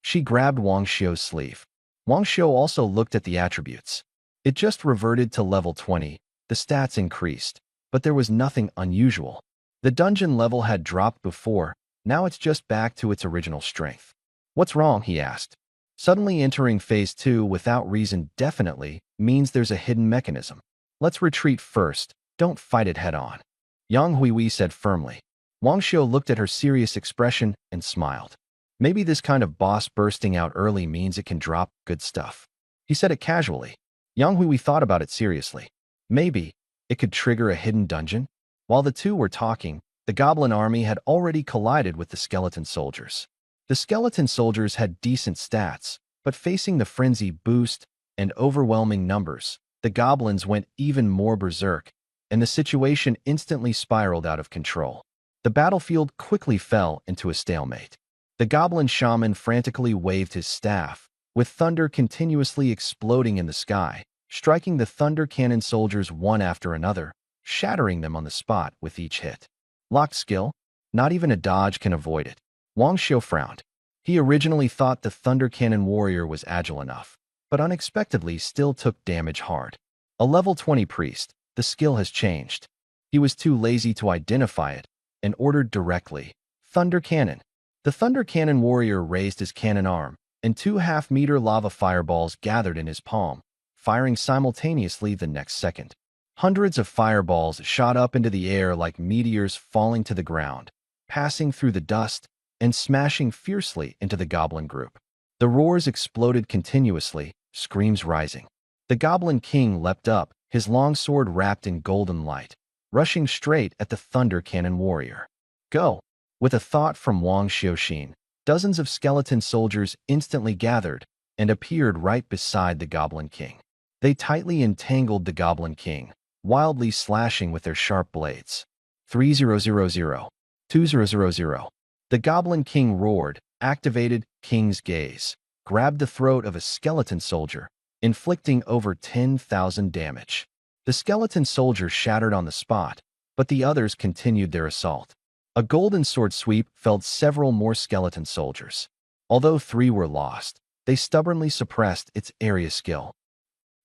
She grabbed Wang Xiu's sleeve. Wang Xiu also looked at the attributes. It just reverted to level 20. The stats increased, but there was nothing unusual. The dungeon level had dropped before, now it's just back to its original strength. What's wrong? He asked. Suddenly entering Phase 2 without reason definitely means there's a hidden mechanism. Let's retreat first, don't fight it head-on. Yang Hui said firmly. Wang Xiu looked at her serious expression and smiled. Maybe this kind of boss bursting out early means it can drop good stuff. He said it casually. Yang Hui thought about it seriously. Maybe it could trigger a hidden dungeon? While the two were talking, the goblin army had already collided with the skeleton soldiers. The skeleton soldiers had decent stats, but facing the frenzy boost and overwhelming numbers, the goblins went even more berserk, and the situation instantly spiraled out of control. The battlefield quickly fell into a stalemate. The goblin shaman frantically waved his staff, with thunder continuously exploding in the sky, striking the thunder cannon soldiers one after another, shattering them on the spot with each hit. Locked skill? Not even a dodge can avoid it. Wang Xiu frowned. He originally thought the thunder cannon warrior was agile enough, but unexpectedly still took damage hard. A level 20 priest, the skill has changed. He was too lazy to identify it and ordered directly, Thunder Cannon. The Thunder Cannon warrior raised his cannon arm, and 2 half-meter lava fireballs gathered in his palm, firing simultaneously the next second. Hundreds of fireballs shot up into the air like meteors falling to the ground, passing through the dust and smashing fiercely into the goblin group. The roars exploded continuously, screams rising. The Goblin King leapt up, his long sword wrapped in golden light, rushing straight at the Thunder Cannon warrior. Go! With a thought from Wang Xiuxin, dozens of skeleton soldiers instantly gathered and appeared right beside the Goblin King. They tightly entangled the Goblin King, wildly slashing with their sharp blades. 3000. 2000. The Goblin King roared, activated King's Gaze, grabbed the throat of a skeleton soldier, inflicting over 10,000 damage. The skeleton soldier shattered on the spot, but the others continued their assault. A golden sword sweep felled several more skeleton soldiers. Although 3 were lost, they stubbornly suppressed its area skill.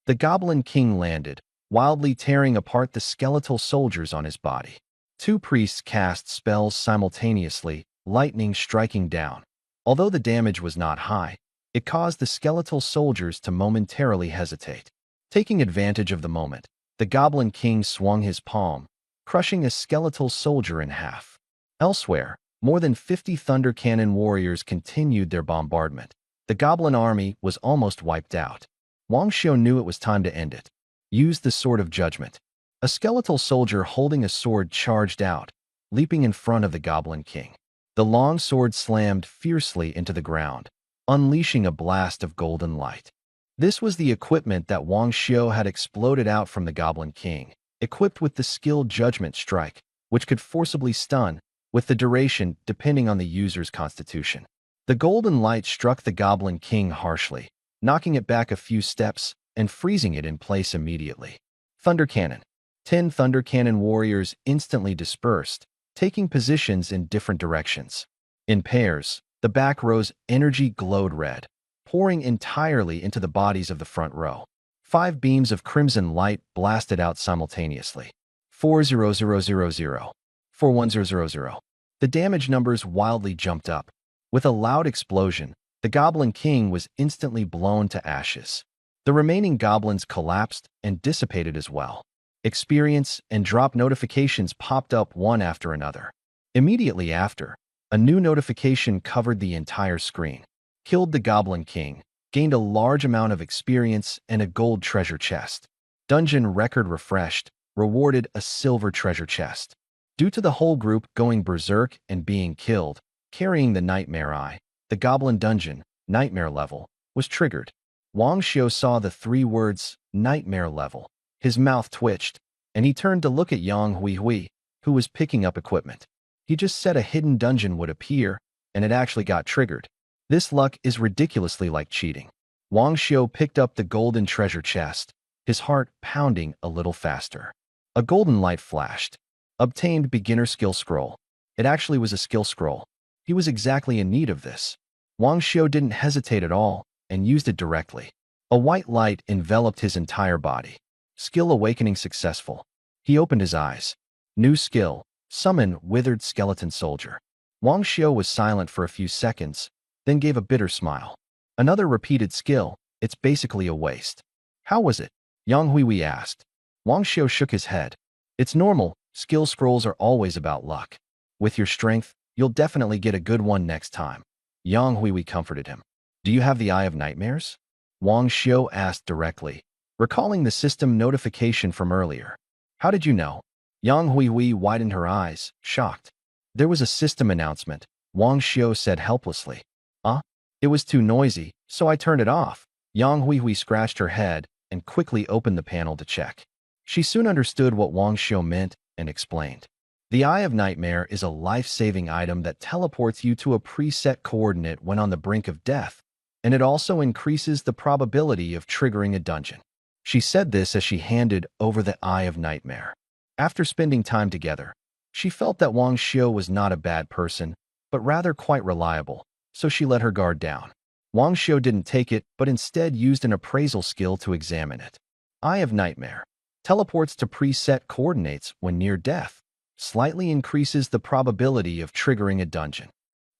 The Goblin King landed, wildly tearing apart the skeletal soldiers on his body. 2 priests cast spells simultaneously, lightning striking down. Although the damage was not high, it caused the skeletal soldiers to momentarily hesitate. Taking advantage of the moment, the Goblin King swung his palm, crushing a skeletal soldier in half. Elsewhere, more than 50 Thunder Cannon warriors continued their bombardment. The goblin army was almost wiped out. Wang Xiu knew it was time to end it. Use the Sword of Judgment. A skeletal soldier holding a sword charged out, leaping in front of the Goblin King. The long sword slammed fiercely into the ground, unleashing a blast of golden light. This was the equipment that Wang Xiu had exploded out from the Goblin King, equipped with the skill Judgment Strike, which could forcibly stun, with the duration depending on the user's constitution. The golden light struck the Goblin King harshly, knocking it back a few steps and freezing it in place immediately. Thunder Cannon. 10 Thunder Cannon warriors instantly dispersed, taking positions in different directions. In pairs, the back row's energy glowed red, pouring entirely into the bodies of the front row. 5 beams of crimson light blasted out simultaneously. 40000, 41000. The damage numbers wildly jumped up. With a loud explosion, the Goblin King was instantly blown to ashes. The remaining goblins collapsed and dissipated as well. Experience and drop notifications popped up one after another. Immediately after, a new notification covered the entire screen. Killed the Goblin King, gained a large amount of experience and a gold treasure chest. Dungeon record refreshed, rewarded a silver treasure chest. Due to the whole group going berserk and being killed, carrying the Nightmare Eye, the Goblin Dungeon, Nightmare Level, was triggered. Wang Xiu saw the 3 words, Nightmare Level. His mouth twitched, and he turned to look at Yang Hui, who was picking up equipment. He just said a hidden dungeon would appear, and it actually got triggered. This luck is ridiculously like cheating. Wang Xiu picked up the golden treasure chest, his heart pounding a little faster. A golden light flashed. Obtained beginner skill scroll. It actually was a skill scroll. He was exactly in need of this. Wang Xiu didn't hesitate at all and used it directly. A white light enveloped his entire body. Skill awakening successful. He opened his eyes. New skill, summon withered skeleton soldier. Wang Xiu was silent for a few seconds, then gave a bitter smile. Another repeated skill, it's basically a waste. How was it? Yang Hui asked. Wang Xiu shook his head. It's normal, skill scrolls are always about luck. With your strength, you'll definitely get a good one next time. Yang Hui comforted him. Do you have the Eye of Nightmares? Wang Xiu asked directly, recalling the system notification from earlier. How did you know? Yang Hui widened her eyes, shocked. There was a system announcement, Wang Xiu said helplessly. It was too noisy, so I turned it off. Yang Hui scratched her head and quickly opened the panel to check. She soon understood what Wang Xiu meant and explained. The Eye of Nightmare is a life-saving item that teleports you to a preset coordinate when on the brink of death, and it also increases the probability of triggering a dungeon. She said this as she handed over the Eye of Nightmare. After spending time together, she felt that Wang Xiu was not a bad person, but rather quite reliable, so she let her guard down. Wang Xiu didn't take it, but instead used an appraisal skill to examine it. Eye of Nightmare. Teleports to preset coordinates when near death. Slightly increases the probability of triggering a dungeon.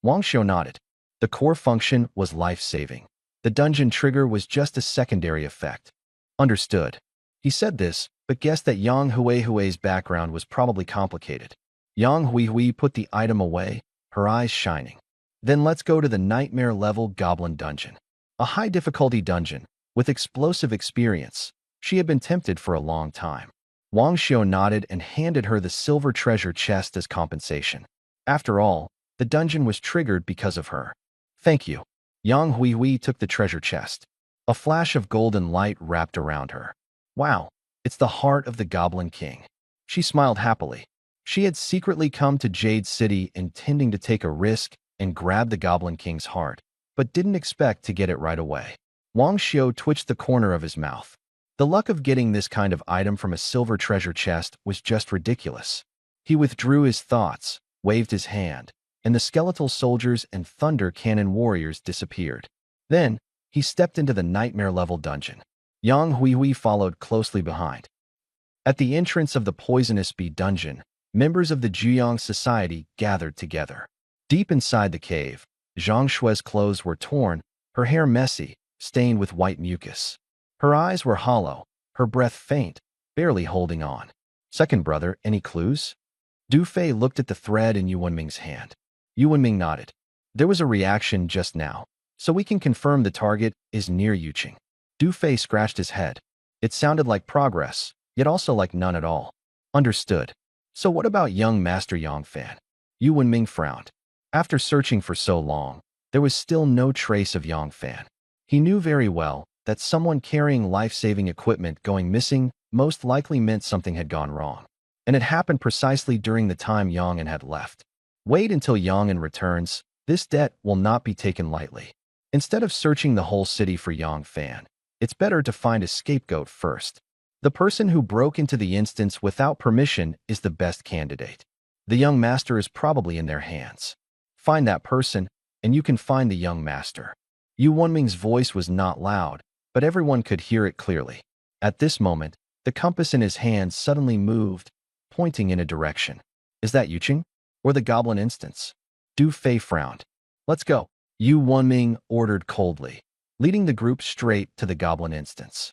Wang Xiu nodded. The core function was life-saving. The dungeon trigger was just a secondary effect. Understood. He said this, but guessed that Yang Hui's background was probably complicated. Yang Hui put the item away, her eyes shining. Then let's go to the Nightmare Level Goblin Dungeon. A high-difficulty dungeon, with explosive experience. She had been tempted for a long time. Wang Xiu nodded and handed her the silver treasure chest as compensation. After all, the dungeon was triggered because of her. Thank you. Yang Hui took the treasure chest. A flash of golden light wrapped around her. Wow, it's the heart of the Goblin King. She smiled happily. She had secretly come to Jade City intending to take a risk and grab the Goblin King's heart, but didn't expect to get it right away. Wang Xiu twitched the corner of his mouth. The luck of getting this kind of item from a silver treasure chest was just ridiculous. He withdrew his thoughts, waved his hand, and the skeletal soldiers and thunder cannon warriors disappeared. Then, he stepped into the Nightmare Level dungeon. Yang Hui followed closely behind. At the entrance of the Poisonous Bee dungeon, members of the Juyang Society gathered together. Deep inside the cave, Zhang Shui's clothes were torn, her hair messy, stained with white mucus. Her eyes were hollow, her breath faint, barely holding on. Second brother, any clues? Du Fei looked at the thread in Yu Wenming's hand. Yu Wenming nodded. There was a reaction just now, so we can confirm the target is near Yuqing. Du Fei scratched his head. It sounded like progress, yet also like none at all. Understood. So what about young Master Yang Fan? Yu Wenming frowned. After searching for so long, there was still no trace of Yang Fan. He knew very well that someone carrying life-saving equipment going missing most likely meant something had gone wrong. And it happened precisely during the time Yang An had left. Wait until Yang An returns. This debt will not be taken lightly. Instead of searching the whole city for Yang Fan, it's better to find a scapegoat first. The person who broke into the instance without permission is the best candidate. The young master is probably in their hands. Find that person, and you can find the young master. Yu Wonming's voice was not loud, but everyone could hear it clearly. At this moment, the compass in his hand suddenly moved, pointing in a direction. Is that Yuqing? Or the goblin instance? Du Fei frowned. Let's go, Yu Wonming ordered coldly, leading the group straight to the goblin instance.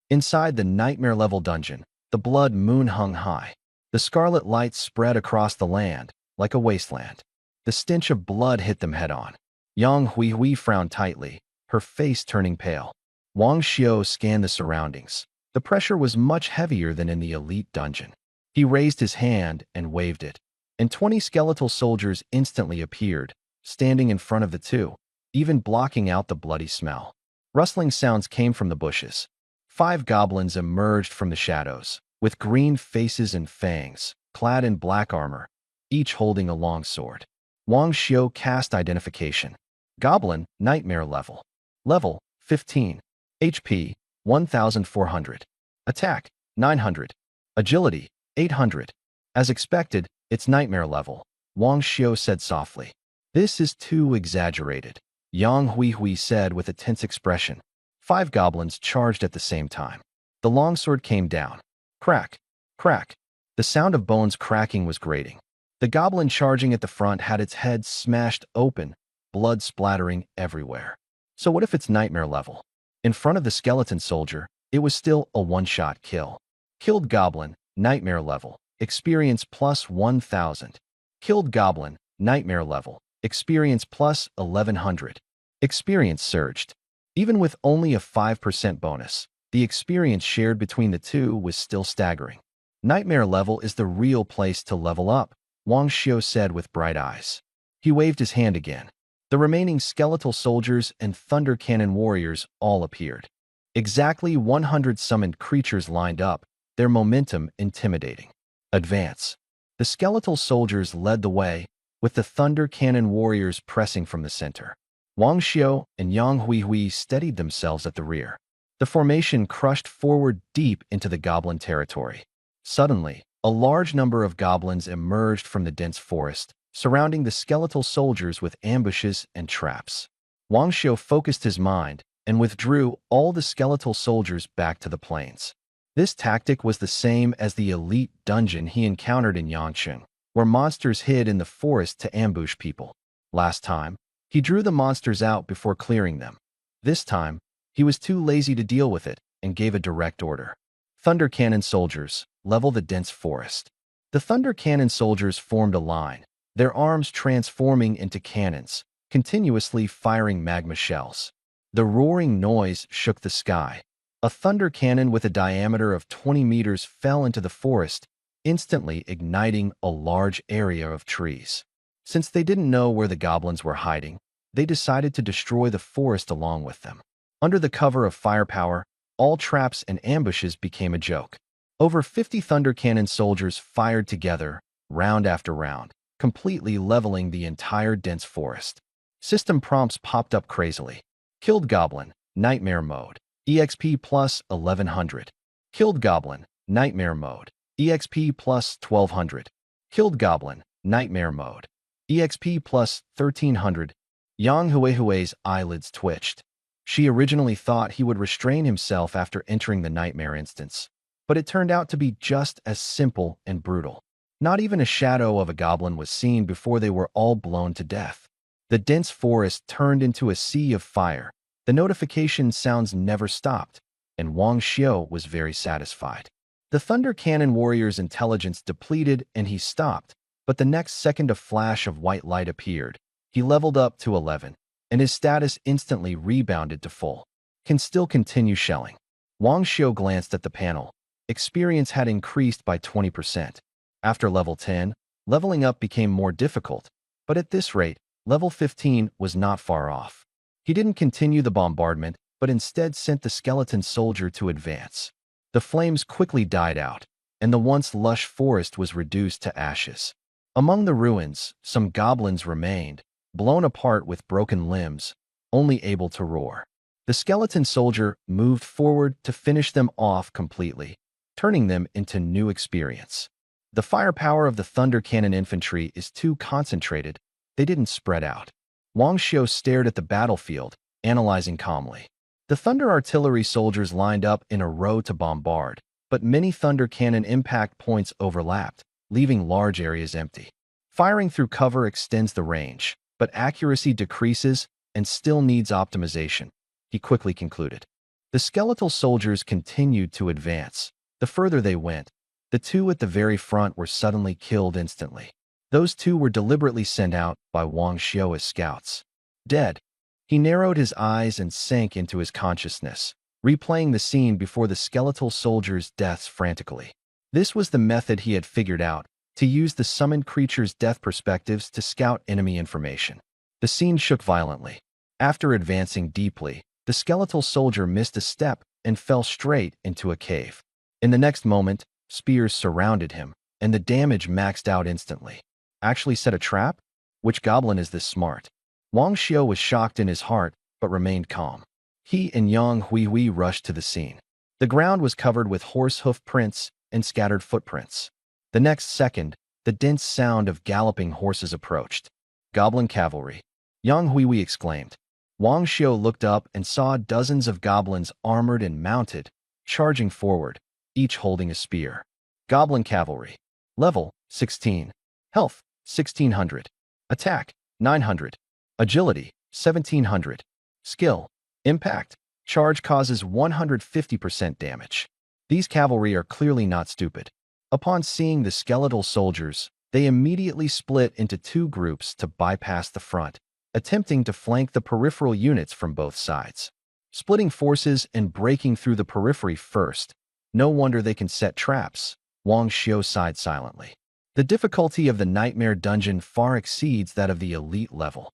Inside the nightmare-level dungeon, the blood moon hung high. The scarlet light spread across the land, like a wasteland. The stench of blood hit them head-on. Yang Hui frowned tightly, her face turning pale. Wang Xiu scanned the surroundings. The pressure was much heavier than in the elite dungeon. He raised his hand and waved it, and 20 skeletal soldiers instantly appeared, standing in front of the two, even blocking out the bloody smell. Rustling sounds came from the bushes. 5 goblins emerged from the shadows, with green faces and fangs, clad in black armor, each holding a long sword. Wang Xiu cast identification. Goblin, nightmare level. Level, 15. HP, 1,400. Attack, 900. Agility, 800. As expected, it's nightmare level, Wang Xiu said softly. This is too exaggerated, Yang Hui said with a tense expression. 5 goblins charged at the same time. The longsword came down. Crack, crack. The sound of bones cracking was grating. The goblin charging at the front had its head smashed open, blood splattering everywhere. So what if it's nightmare level? In front of the skeleton soldier, it was still a one-shot kill. Killed goblin, nightmare level, experience plus 1,000. Killed goblin, nightmare level, experience plus 1,100. Experience surged. Even with only a 5% bonus, the experience shared between the two was still staggering. Nightmare level is the real place to level up, Wang Xiu said with bright eyes. He waved his hand again. The remaining skeletal soldiers and thunder cannon warriors all appeared. Exactly 100 summoned creatures lined up, their momentum intimidating. Advance. The skeletal soldiers led the way, with the thunder cannon warriors pressing from the center. Wang Xiu and Yang Hui steadied themselves at the rear. The formation crushed forward deep into the goblin territory. Suddenly, a large number of goblins emerged from the dense forest, surrounding the skeletal soldiers with ambushes and traps. Wang Xiu focused his mind and withdrew all the skeletal soldiers back to the plains. This tactic was the same as the elite dungeon he encountered in Yangcheng, where monsters hid in the forest to ambush people. Last time, he drew the monsters out before clearing them. This time, he was too lazy to deal with it and gave a direct order. Thunder cannon soldiers, level the dense forest. The thunder cannon soldiers formed a line, their arms transforming into cannons, continuously firing magma shells. The roaring noise shook the sky. A thunder cannon with a diameter of 20 meters fell into the forest, instantly igniting a large area of trees. Since they didn't know where the goblins were hiding, they decided to destroy the forest along with them. Under the cover of firepower, all traps and ambushes became a joke. Over 50 thunder cannon soldiers fired together, round after round, completely leveling the entire dense forest. System prompts popped up crazily. Killed goblin, nightmare mode, EXP plus 1,100. Killed goblin, nightmare mode, EXP plus 1,200. Killed goblin, nightmare mode, EXP plus 1,300. Yang Hui's eyelids twitched. She originally thought he would restrain himself after entering the nightmare instance, but it turned out to be just as simple and brutal. Not even a shadow of a goblin was seen before they were all blown to death. The dense forest turned into a sea of fire. The notification sounds never stopped, and Wang Xiu was very satisfied. The thunder cannon warrior's intelligence depleted and he stopped, but the next second a flash of white light appeared. He leveled up to 11, and his status instantly rebounded to full. Can still continue shelling. Wang Xiu glanced at the panel. Experience had increased by 20%. After level 10, leveling up became more difficult, but at this rate, level 15 was not far off. He didn't continue the bombardment, but instead sent the skeleton soldier to advance. The flames quickly died out, and the once lush forest was reduced to ashes. Among the ruins, some goblins remained, blown apart with broken limbs, only able to roar. The skeleton soldier moved forward to finish them off completely, turning them into new experience. The firepower of the Thunder Cannon infantry is too concentrated. They didn't spread out. Wang Xiu stared at the battlefield, analyzing calmly. The Thunder artillery soldiers lined up in a row to bombard, but many Thunder Cannon impact points overlapped, leaving large areas empty. Firing through cover extends the range, but accuracy decreases and still needs optimization, he quickly concluded. The skeletal soldiers continued to advance. The further they went, the two at the very front were suddenly killed instantly. Those two were deliberately sent out by Wang Xiu as scouts. Dead. He narrowed his eyes and sank into his consciousness, replaying the scene before the skeletal soldiers' deaths frantically. This was the method he had figured out, to use the summoned creature's death perspectives to scout enemy information. The scene shook violently. After advancing deeply, the skeletal soldier missed a step and fell straight into a cave. In the next moment, spears surrounded him, and the damage maxed out instantly. Actually set a trap? Which goblin is this smart? Wang Xiu was shocked in his heart, but remained calm. He and Yang Huihui rushed to the scene. The ground was covered with horse hoof prints and scattered footprints. The next second, the dense sound of galloping horses approached. Goblin cavalry. Yang Huihui exclaimed. Wang Xiu looked up and saw dozens of goblins armored and mounted, charging forward, each holding a spear. Goblin cavalry. Level, 16. Health, 1600. Attack, 900. Agility, 1700. Skill, impact. Charge causes 150% damage. These cavalry are clearly not stupid. Upon seeing the skeletal soldiers, they immediately split into two groups to bypass the front, attempting to flank the peripheral units from both sides. Splitting forces and breaking through the periphery first. No wonder they can set traps. Wang Xiu sighed silently. The difficulty of the Nightmare Dungeon far exceeds that of the elite level.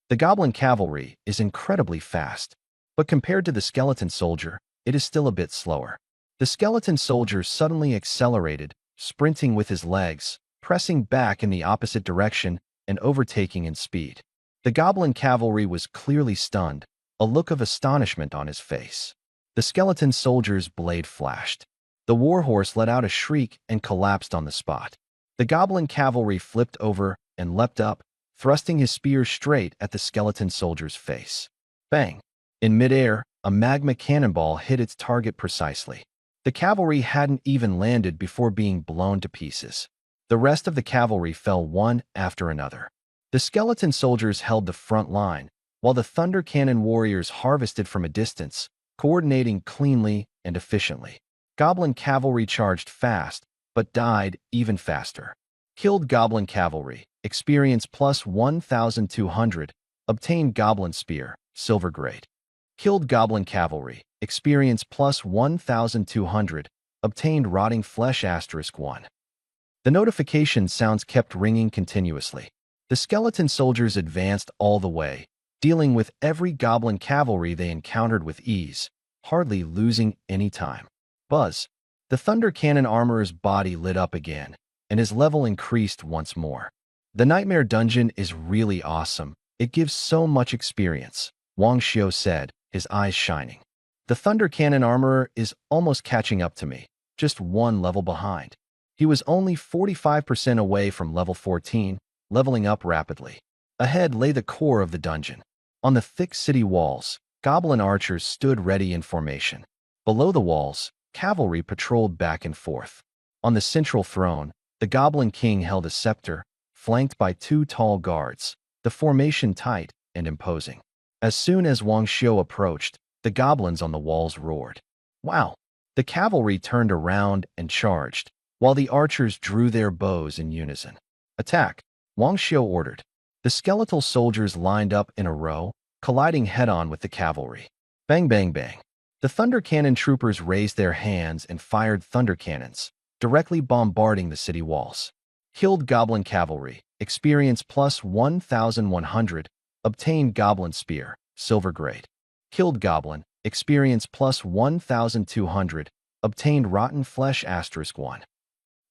The Goblin Cavalry is incredibly fast, but compared to the Skeleton Soldier, it is still a bit slower. The Skeleton Soldier suddenly accelerated, sprinting with his legs, pressing back in the opposite direction and overtaking in speed. The Goblin Cavalry was clearly stunned, a look of astonishment on his face. The Skeleton Soldier's blade flashed. The warhorse let out a shriek and collapsed on the spot. The Goblin Cavalry flipped over and leapt up, thrusting his spear straight at the Skeleton Soldier's face. Bang! In midair, a magma cannonball hit its target precisely. The cavalry hadn't even landed before being blown to pieces. The rest of the cavalry fell one after another. The Skeleton Soldiers held the front line, while the Thunder Cannon warriors harvested from a distance, coordinating cleanly and efficiently. Goblin Cavalry charged fast, but died even faster. Killed Goblin Cavalry, experience plus 1,200, obtained Goblin Spear, Silver Grade. Killed Goblin Cavalry, experience plus 1,200, obtained Rotting Flesh *1. The notification sounds kept ringing continuously. The Skeleton Soldiers advanced all the way, dealing with every Goblin Cavalry they encountered with ease, hardly losing any time. Buzz. The Thunder Cannon armorer's body lit up again, and his level increased once more. The Nightmare Dungeon is really awesome. It gives so much experience, Wang Xiu said, his eyes shining. The Thunder Cannon armorer is almost catching up to me, just one level behind. He was only 45% away from level 14, leveling up rapidly. Ahead lay the core of the dungeon. On the thick city walls, goblin archers stood ready in formation. Below the walls, cavalry patrolled back and forth. On the central throne, the Goblin King held a scepter, flanked by two tall guards, the formation tight and imposing. As soon as Wang Xiu approached, the goblins on the walls roared. Wow! The cavalry turned around and charged, while the archers drew their bows in unison. Attack! Wang Xiu ordered. The skeletal soldiers lined up in a row, colliding head-on with the cavalry. Bang, bang, bang. The Thunder Cannon troopers raised their hands and fired thunder cannons, directly bombarding the city walls. Killed Goblin Cavalry, experience plus 1,100, obtained Goblin Spear, Silver Grade. Killed Goblin, experience plus 1,200, obtained Rotten Flesh *1.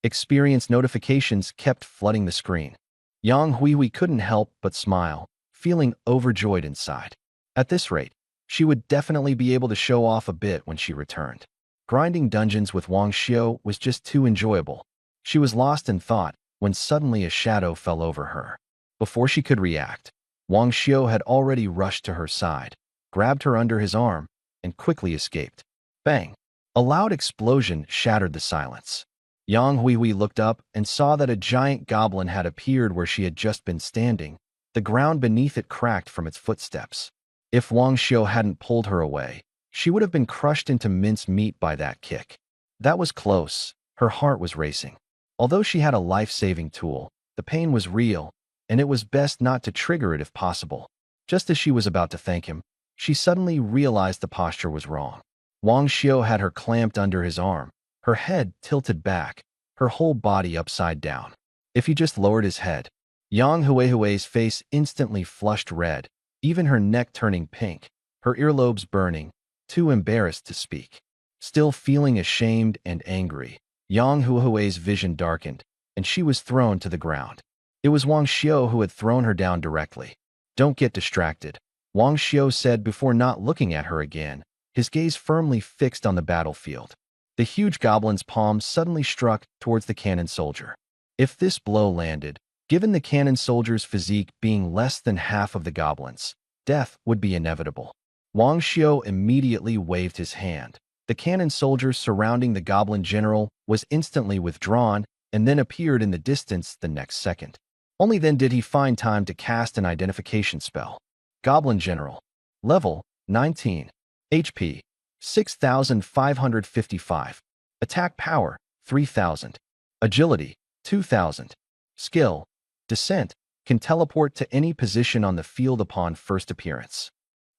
Experience notifications kept flooding the screen. Yang Huihui couldn't help but smile, feeling overjoyed inside. At this rate, she would definitely be able to show off a bit when she returned. Grinding dungeons with Wang Xiu was just too enjoyable. She was lost in thought when suddenly a shadow fell over her. Before she could react, Wang Xiu had already rushed to her side, grabbed her under his arm, and quickly escaped. Bang! A loud explosion shattered the silence. Yang Huihui looked up and saw that a giant goblin had appeared where she had just been standing. The ground beneath it cracked from its footsteps. If Wang Xiu hadn't pulled her away, she would have been crushed into mincemeat by that kick. That was close. Her heart was racing. Although she had a life-saving tool, the pain was real, and it was best not to trigger it if possible. Just as she was about to thank him, she suddenly realized the posture was wrong. Wang Xiu had her clamped under his arm, her head tilted back, her whole body upside down. If he just lowered his head, Yang Huihui's face instantly flushed red, even her neck turning pink, her earlobes burning, too embarrassed to speak. Still feeling ashamed and angry, Yang Huihui's vision darkened, and she was thrown to the ground. It was Wang Xiu who had thrown her down directly. "Don't get distracted," Wang Xiu said before not looking at her again, his gaze firmly fixed on the battlefield. The huge goblin's palm suddenly struck towards the cannon soldier. If this blow landed, given the cannon soldier's physique being less than half of the goblin's, death would be inevitable. Wang Xiu immediately waved his hand. The cannon soldier surrounding the goblin general was instantly withdrawn and then appeared in the distance the next second. Only then did he find time to cast an identification spell. Goblin General. Level 19. HP 6,555. Attack Power 3,000. Agility 2,000. Skill Descent. Can teleport to any position on the field upon first appearance.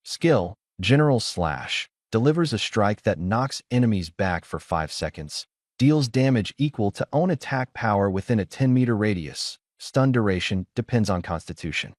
Skill General Slash. Delivers a strike that knocks enemies back for 5 seconds. Deals damage equal to own attack power within a 10-meter radius. Stun duration depends on constitution.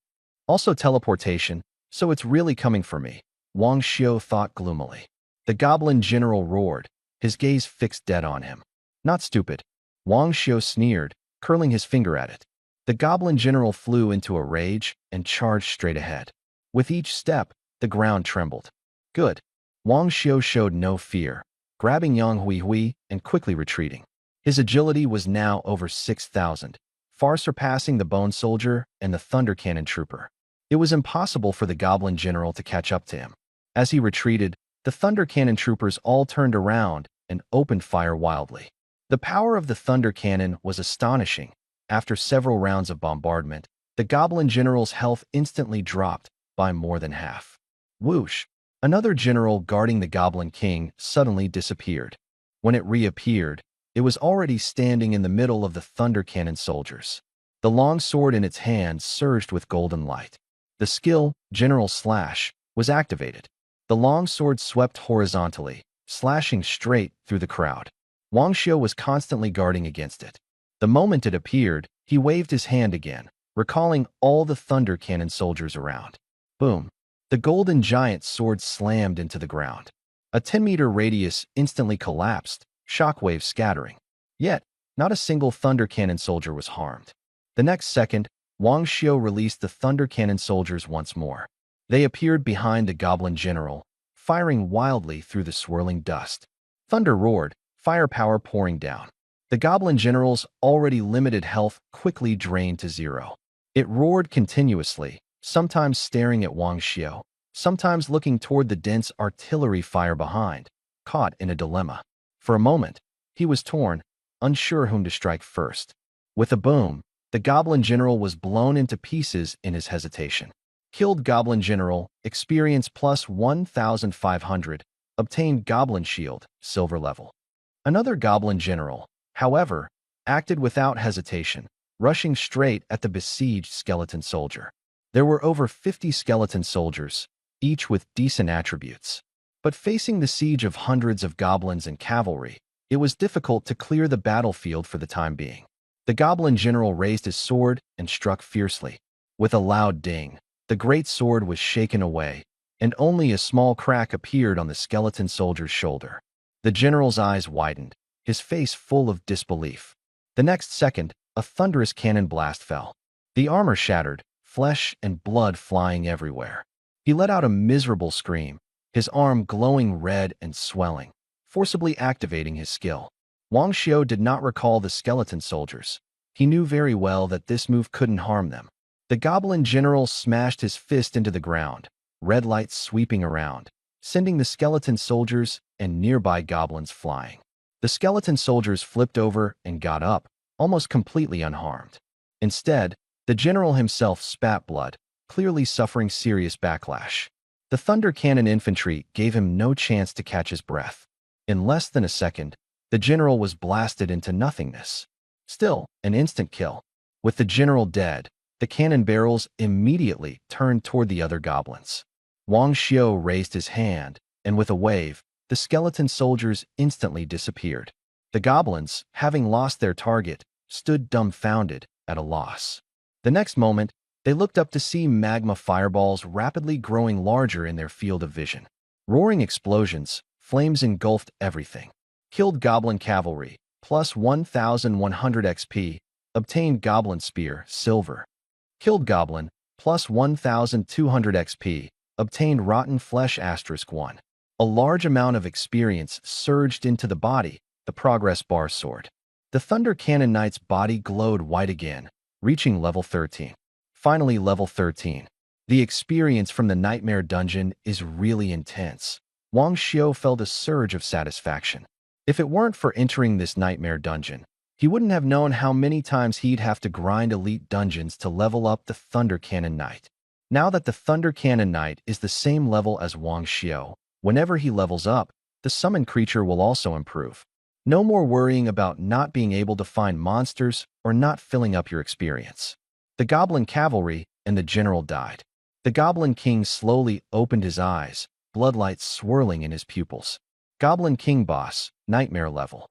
Also teleportation, so it's really coming for me, Wang Xiu thought gloomily. The goblin general roared, his gaze fixed dead on him. Not stupid, Wang Xiu sneered, curling his finger at it. The goblin general flew into a rage and charged straight ahead. With each step, the ground trembled. Good. Wang Xiu showed no fear, grabbing Yang Huihui and quickly retreating. His agility was now over 6,000. Far surpassing the Bone Soldier and the Thunder Cannon Trooper. It was impossible for the Goblin General to catch up to him. As he retreated, the Thunder Cannon Troopers all turned around and opened fire wildly. The power of the Thunder Cannon was astonishing. After several rounds of bombardment, the Goblin General's health instantly dropped by more than half. Whoosh! Another general guarding the Goblin King suddenly disappeared. When it reappeared, it was already standing in the middle of the Thunder Cannon soldiers. The long sword in its hand surged with golden light. The skill, General Slash, was activated. The long sword swept horizontally, slashing straight through the crowd. Wang Xiu was constantly guarding against it. The moment it appeared, he waved his hand again, recalling all the Thunder Cannon soldiers around. Boom! The golden giant sword slammed into the ground. A 10-meter radius instantly collapsed, shockwaves scattering. Yet, not a single Thunder Cannon soldier was harmed. The next second, Wang Xiu released the Thunder Cannon soldiers once more. They appeared behind the Goblin General, firing wildly through the swirling dust. Thunder roared, firepower pouring down. The Goblin General's already limited health quickly drained to zero. It roared continuously, sometimes staring at Wang Xiu, sometimes looking toward the dense artillery fire behind, caught in a dilemma. For a moment, he was torn, unsure whom to strike first. With a boom, the Goblin General was blown into pieces in his hesitation. Killed Goblin General, experience plus 1,500, obtained Goblin Shield, silver level. Another Goblin General, however, acted without hesitation, rushing straight at the besieged skeleton soldier. There were over 50 skeleton soldiers, each with decent attributes. But facing the siege of hundreds of goblins and cavalry, it was difficult to clear the battlefield for the time being. The Goblin General raised his sword and struck fiercely. With a loud ding, the great sword was shaken away, and only a small crack appeared on the skeleton soldier's shoulder. The general's eyes widened, his face full of disbelief. The next second, a thunderous cannon blast fell. The armor shattered, flesh and blood flying everywhere. He let out a miserable scream, his arm glowing red and swelling, forcibly activating his skill. Wang Xiu did not recall the skeleton soldiers. He knew very well that this move couldn't harm them. The goblin general smashed his fist into the ground, red lights sweeping around, sending the skeleton soldiers and nearby goblins flying. The skeleton soldiers flipped over and got up, almost completely unharmed. Instead, the general himself spat blood, clearly suffering serious backlash. The thunder cannon infantry gave him no chance to catch his breath. In less than a second, the general was blasted into nothingness. Still, an instant kill. With the general dead, the cannon barrels immediately turned toward the other goblins. Wang Xiu raised his hand, and with a wave, the skeleton soldiers instantly disappeared. The goblins, having lost their target, stood dumbfounded at a loss. The next moment, they looked up to see magma fireballs rapidly growing larger in their field of vision. Roaring explosions, flames engulfed everything. Killed goblin cavalry, plus 1,100 XP, obtained goblin spear, silver. Killed goblin, plus 1,200 XP, obtained rotten flesh *1. A large amount of experience surged into the body, the progress bar soared. The Thunder Cannon Knight's body glowed white again, reaching level 13. Finally, level 13. The experience from the Nightmare Dungeon is really intense. Wang Xiu felt a surge of satisfaction. If it weren't for entering this Nightmare Dungeon, he wouldn't have known how many times he'd have to grind elite dungeons to level up the Thunder Cannon Knight. Now that the Thunder Cannon Knight is the same level as Wang Xiu, whenever he levels up, the summoned creature will also improve. No more worrying about not being able to find monsters or not filling up your experience. The Goblin Cavalry and the General died. The Goblin King slowly opened his eyes, bloodlight swirling in his pupils. Goblin King Boss, Nightmare Level.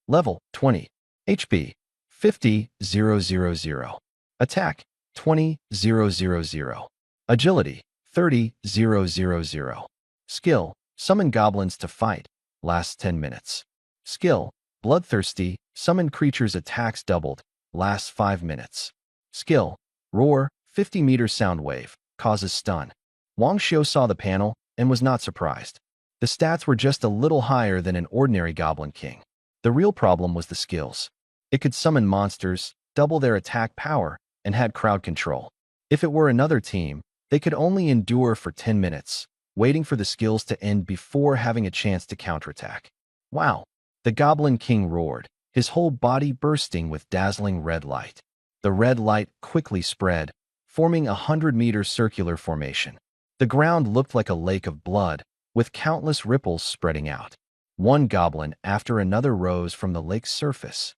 Level 20. HP 50,000. Attack 20,000. Agility 30,000. Skill, Summon Goblins to Fight, lasts 10 minutes. Skill, Bloodthirsty, Summon Creatures Attacks Doubled, lasts 5 minutes. Skill, Roar, 50-meter sound wave, causes stun. Wang Xiu saw the panel and was not surprised. The stats were just a little higher than an ordinary Goblin King. The real problem was the skills. It could summon monsters, double their attack power, and had crowd control. If it were another team, they could only endure for 10 minutes, waiting for the skills to end before having a chance to counterattack. Wow! The Goblin King roared, his whole body bursting with dazzling red light. The red light quickly spread, forming a 100-meter circular formation. The ground looked like a lake of blood, with countless ripples spreading out. One goblin after another rose from the lake's surface.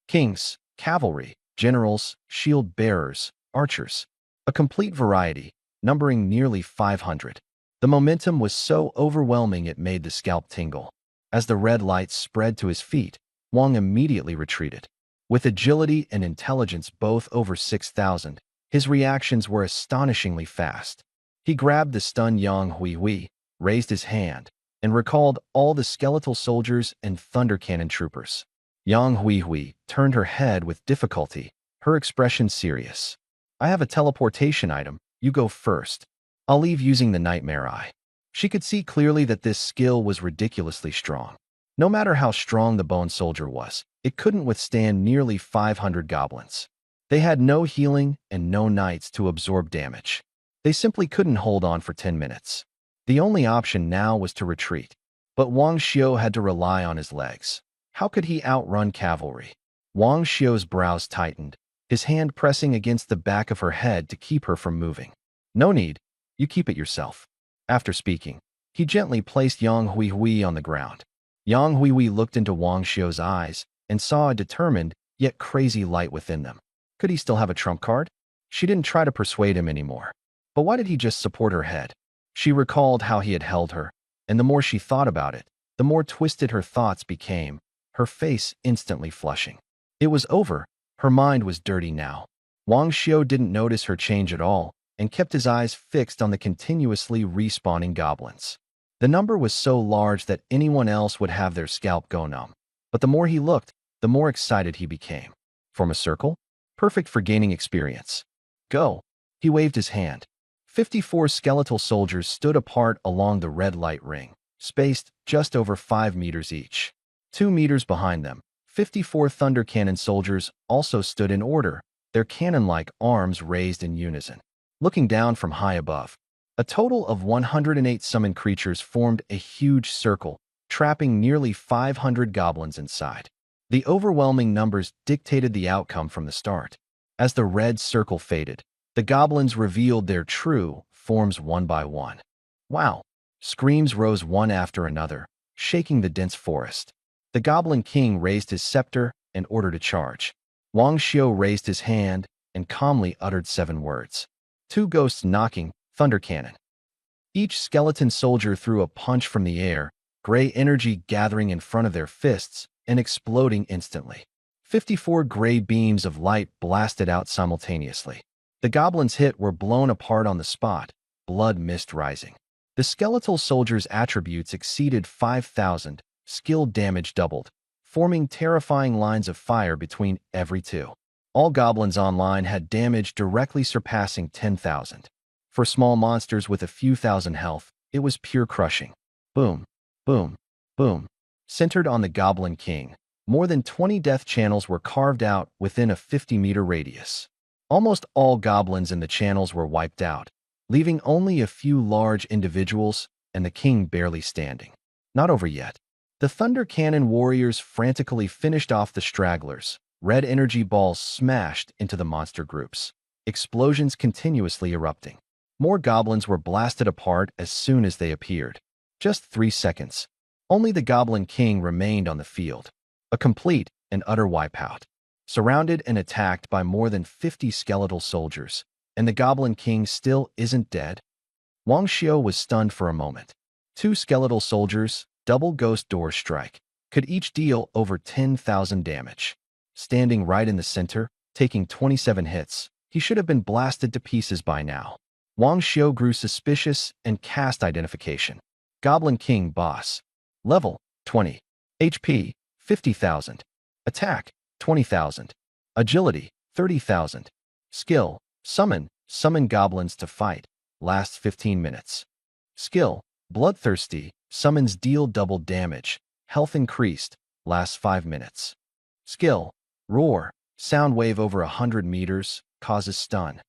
Kings, cavalry, generals, shield bearers, archers. A complete variety, numbering nearly 500. The momentum was so overwhelming it made the scalp tingle. As the red light spread to his feet, Wang immediately retreated. With agility and intelligence both over 6,000, his reactions were astonishingly fast. He grabbed the stunned Yang Huihui, raised his hand, and recalled all the skeletal soldiers and thunder cannon troopers. Yang Huihui turned her head with difficulty, her expression serious. I have a teleportation item, you go first. I'll leave using the Nightmare Eye. She could see clearly that this skill was ridiculously strong. No matter how strong the bone soldier was, it couldn't withstand nearly 500 goblins. They had no healing and no knights to absorb damage. They simply couldn't hold on for 10 minutes. The only option now was to retreat. But Wang Xiu had to rely on his legs. How could he outrun cavalry? Wang Xiu's brows tightened, his hand pressing against the back of her head to keep her from moving. No need, you keep it yourself. After speaking, he gently placed Yang Huihui on the ground. Yang Huihui looked into Wang Xiu's eyes and saw a determined, yet crazy light within them. Could he still have a trump card? She didn't try to persuade him anymore. But why did he just support her head? She recalled how he had held her, and the more she thought about it, the more twisted her thoughts became, her face instantly flushing. It was over. Her mind was dirty now. Wang Xiu didn't notice her change at all and kept his eyes fixed on the continuously respawning goblins. The number was so large that anyone else would have their scalp go numb. But the more he looked, the more excited he became. Form a circle? Perfect for gaining experience. Go! He waved his hand. 54 skeletal soldiers stood apart along the red light ring, spaced just over 5 meters each. 2 meters behind them, 54 Thunder Cannon soldiers also stood in order, their cannon-like arms raised in unison. Looking down from high above, a total of 108 summoned creatures formed a huge circle, trapping nearly 500 goblins inside. The overwhelming numbers dictated the outcome from the start. As the red circle faded, the goblins revealed their true forms one by one. Wow! Screams rose one after another, shaking the dense forest. The Goblin King raised his scepter and ordered a charge. Wang Xiu raised his hand and calmly uttered 7 words. 2 ghosts knocking, thunder cannon. Each skeleton soldier threw a punch from the air, gray energy gathering in front of their fists and exploding instantly. 54 gray beams of light blasted out simultaneously. The goblins hit were blown apart on the spot, blood mist rising. The skeletal soldiers' attributes exceeded 5,000, skill damage doubled, forming terrifying lines of fire between every 2. All goblins online had damage directly surpassing 10,000. For small monsters with a few thousand health, it was pure crushing. Boom, boom, boom. Centered on the Goblin King, more than 20 death channels were carved out within a 50-meter radius. Almost all goblins in the channels were wiped out, leaving only a few large individuals and the king barely standing. Not over yet. The Thunder Cannon warriors frantically finished off the stragglers. Red energy balls smashed into the monster groups, explosions continuously erupting. More goblins were blasted apart as soon as they appeared. Just 3 seconds. Only the Goblin King remained on the field. A complete and utter wipeout. Surrounded and attacked by more than 50 skeletal soldiers, and the Goblin King still isn't dead? Wang Xiu was stunned for a moment. 2 skeletal soldiers, double ghost door strike, could each deal over 10,000 damage. Standing right in the center, taking 27 hits, he should have been blasted to pieces by now. Wang Xiu grew suspicious and cast identification. Goblin King boss. Level 20. HP 50,000. Attack 20,000. Agility 30,000. Skill summon goblins to fight. Lasts 15 minutes. Skill bloodthirsty, summons deal double damage. Health increased. Lasts 5 minutes. Skill roar, sound wave over 100 meters, causes stun.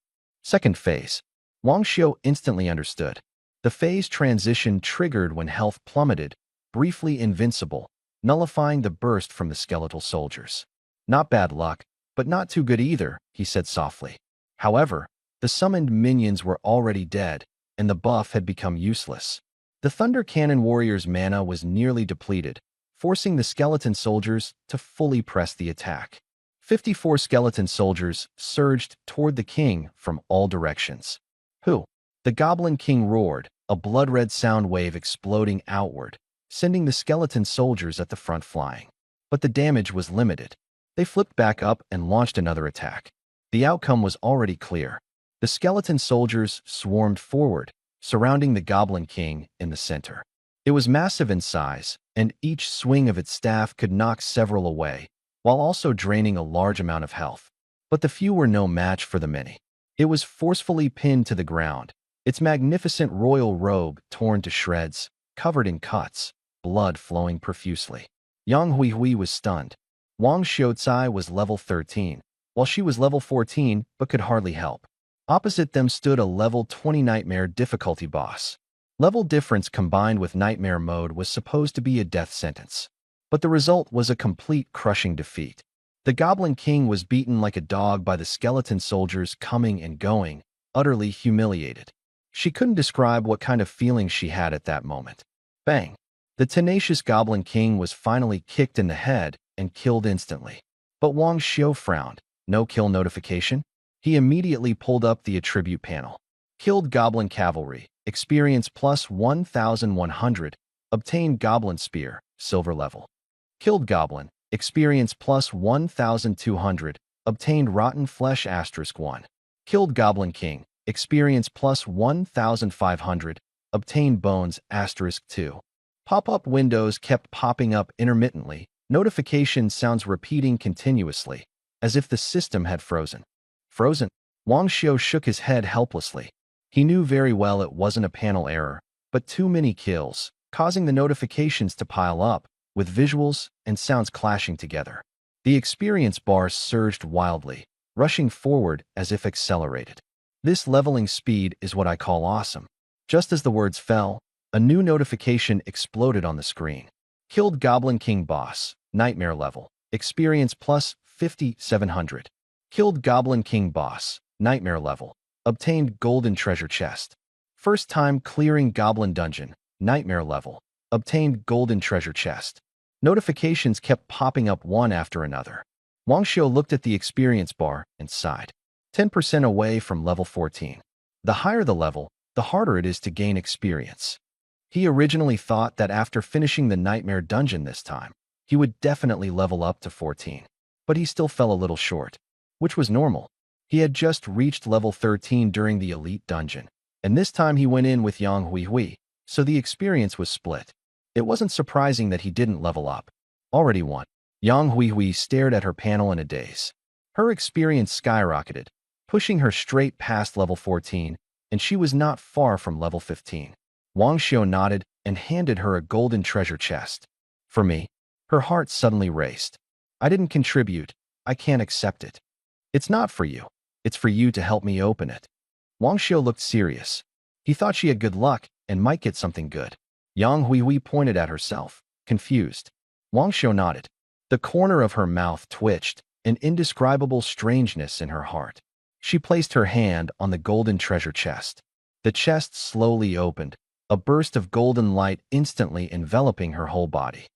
Second phase. Wang Xiu instantly understood. The phase transition triggered when health plummeted, briefly invincible, nullifying the burst from the skeletal soldiers. Not bad luck, but not too good either, he said softly. However, the summoned minions were already dead, and the buff had become useless. The Thunder Cannon warrior's mana was nearly depleted, forcing the skeleton soldiers to fully press the attack. 54 skeleton soldiers surged toward the king from all directions. Who? The Goblin King roared, a blood-red sound wave exploding outward, sending the skeleton soldiers at the front flying. But the damage was limited. They flipped back up and launched another attack. The outcome was already clear. The skeleton soldiers swarmed forward, surrounding the Goblin King in the center. It was massive in size, and each swing of its staff could knock several away, while also draining a large amount of health. But the few were no match for the many. It was forcefully pinned to the ground, its magnificent royal robe torn to shreds, covered in cuts, blood flowing profusely. Yang Huihui was stunned. Wang Xiucai was level 13, while she was level 14 but could hardly help. Opposite them stood a level 20 Nightmare difficulty boss. Level difference combined with Nightmare mode was supposed to be a death sentence. But the result was a complete crushing defeat. The Goblin King was beaten like a dog by the skeleton soldiers coming and going, utterly humiliated. She couldn't describe what kind of feeling she had at that moment. Bang! The tenacious Goblin King was finally kicked in the head and killed instantly. But Wang Xiu frowned. No kill notification? He immediately pulled up the attribute panel. Killed Goblin Cavalry, experience plus 1,100, obtained Goblin Spear, silver level. Killed Goblin, experience plus 1,200, obtained Rotten Flesh *1. Killed Goblin King, experience plus 1,500, obtained Bones *2. Pop-up windows kept popping up intermittently, notification sounds repeating continuously, as if the system had frozen. Frozen? Wang Xiu shook his head helplessly. He knew very well it wasn't a panel error, but too many kills, causing the notifications to pile up, with visuals and sounds clashing together. The experience bar surged wildly, rushing forward as if accelerated. This leveling speed is what I call awesome. Just as the words fell, a new notification exploded on the screen. Killed Goblin King Boss, Nightmare Level, Experience plus 5,700. Killed Goblin King Boss, Nightmare Level, obtained Golden Treasure Chest. First time clearing Goblin Dungeon, Nightmare Level, obtained Golden Treasure Chest. Notifications kept popping up one after another. Wang Xiu looked at the experience bar and sighed. 10% away from level 14. The higher the level, the harder it is to gain experience. He originally thought that after finishing the Nightmare Dungeon this time, he would definitely level up to 14. But he still fell a little short, which was normal. He had just reached level 13 during the Elite Dungeon, and this time he went in with Yang Huihui, so the experience was split. It wasn't surprising that he didn't level up. Already won. Yang Huihui stared at her panel in a daze. Her experience skyrocketed, pushing her straight past level 14, and she was not far from level 15. Wang Xiu nodded and handed her a golden treasure chest. For me, her heart suddenly raced. I didn't contribute. I can't accept it. It's not for you. It's for you to help me open it. Wang Xiu looked serious. He thought she had good luck and might get something good. Yang Huihui pointed at herself, confused. Wang Xiu nodded. The corner of her mouth twitched, an indescribable strangeness in her heart. She placed her hand on the golden treasure chest. The chest slowly opened, a burst of golden light instantly enveloping her whole body.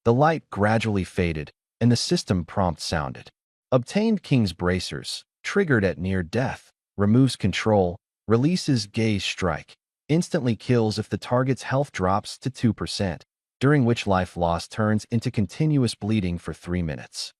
The light gradually faded, and the system prompt sounded. Obtained King's Bracers, triggered at near death, removes control, releases Gaze Strike, instantly kills if the target's health drops to 2%, during which life loss turns into continuous bleeding for 3 minutes.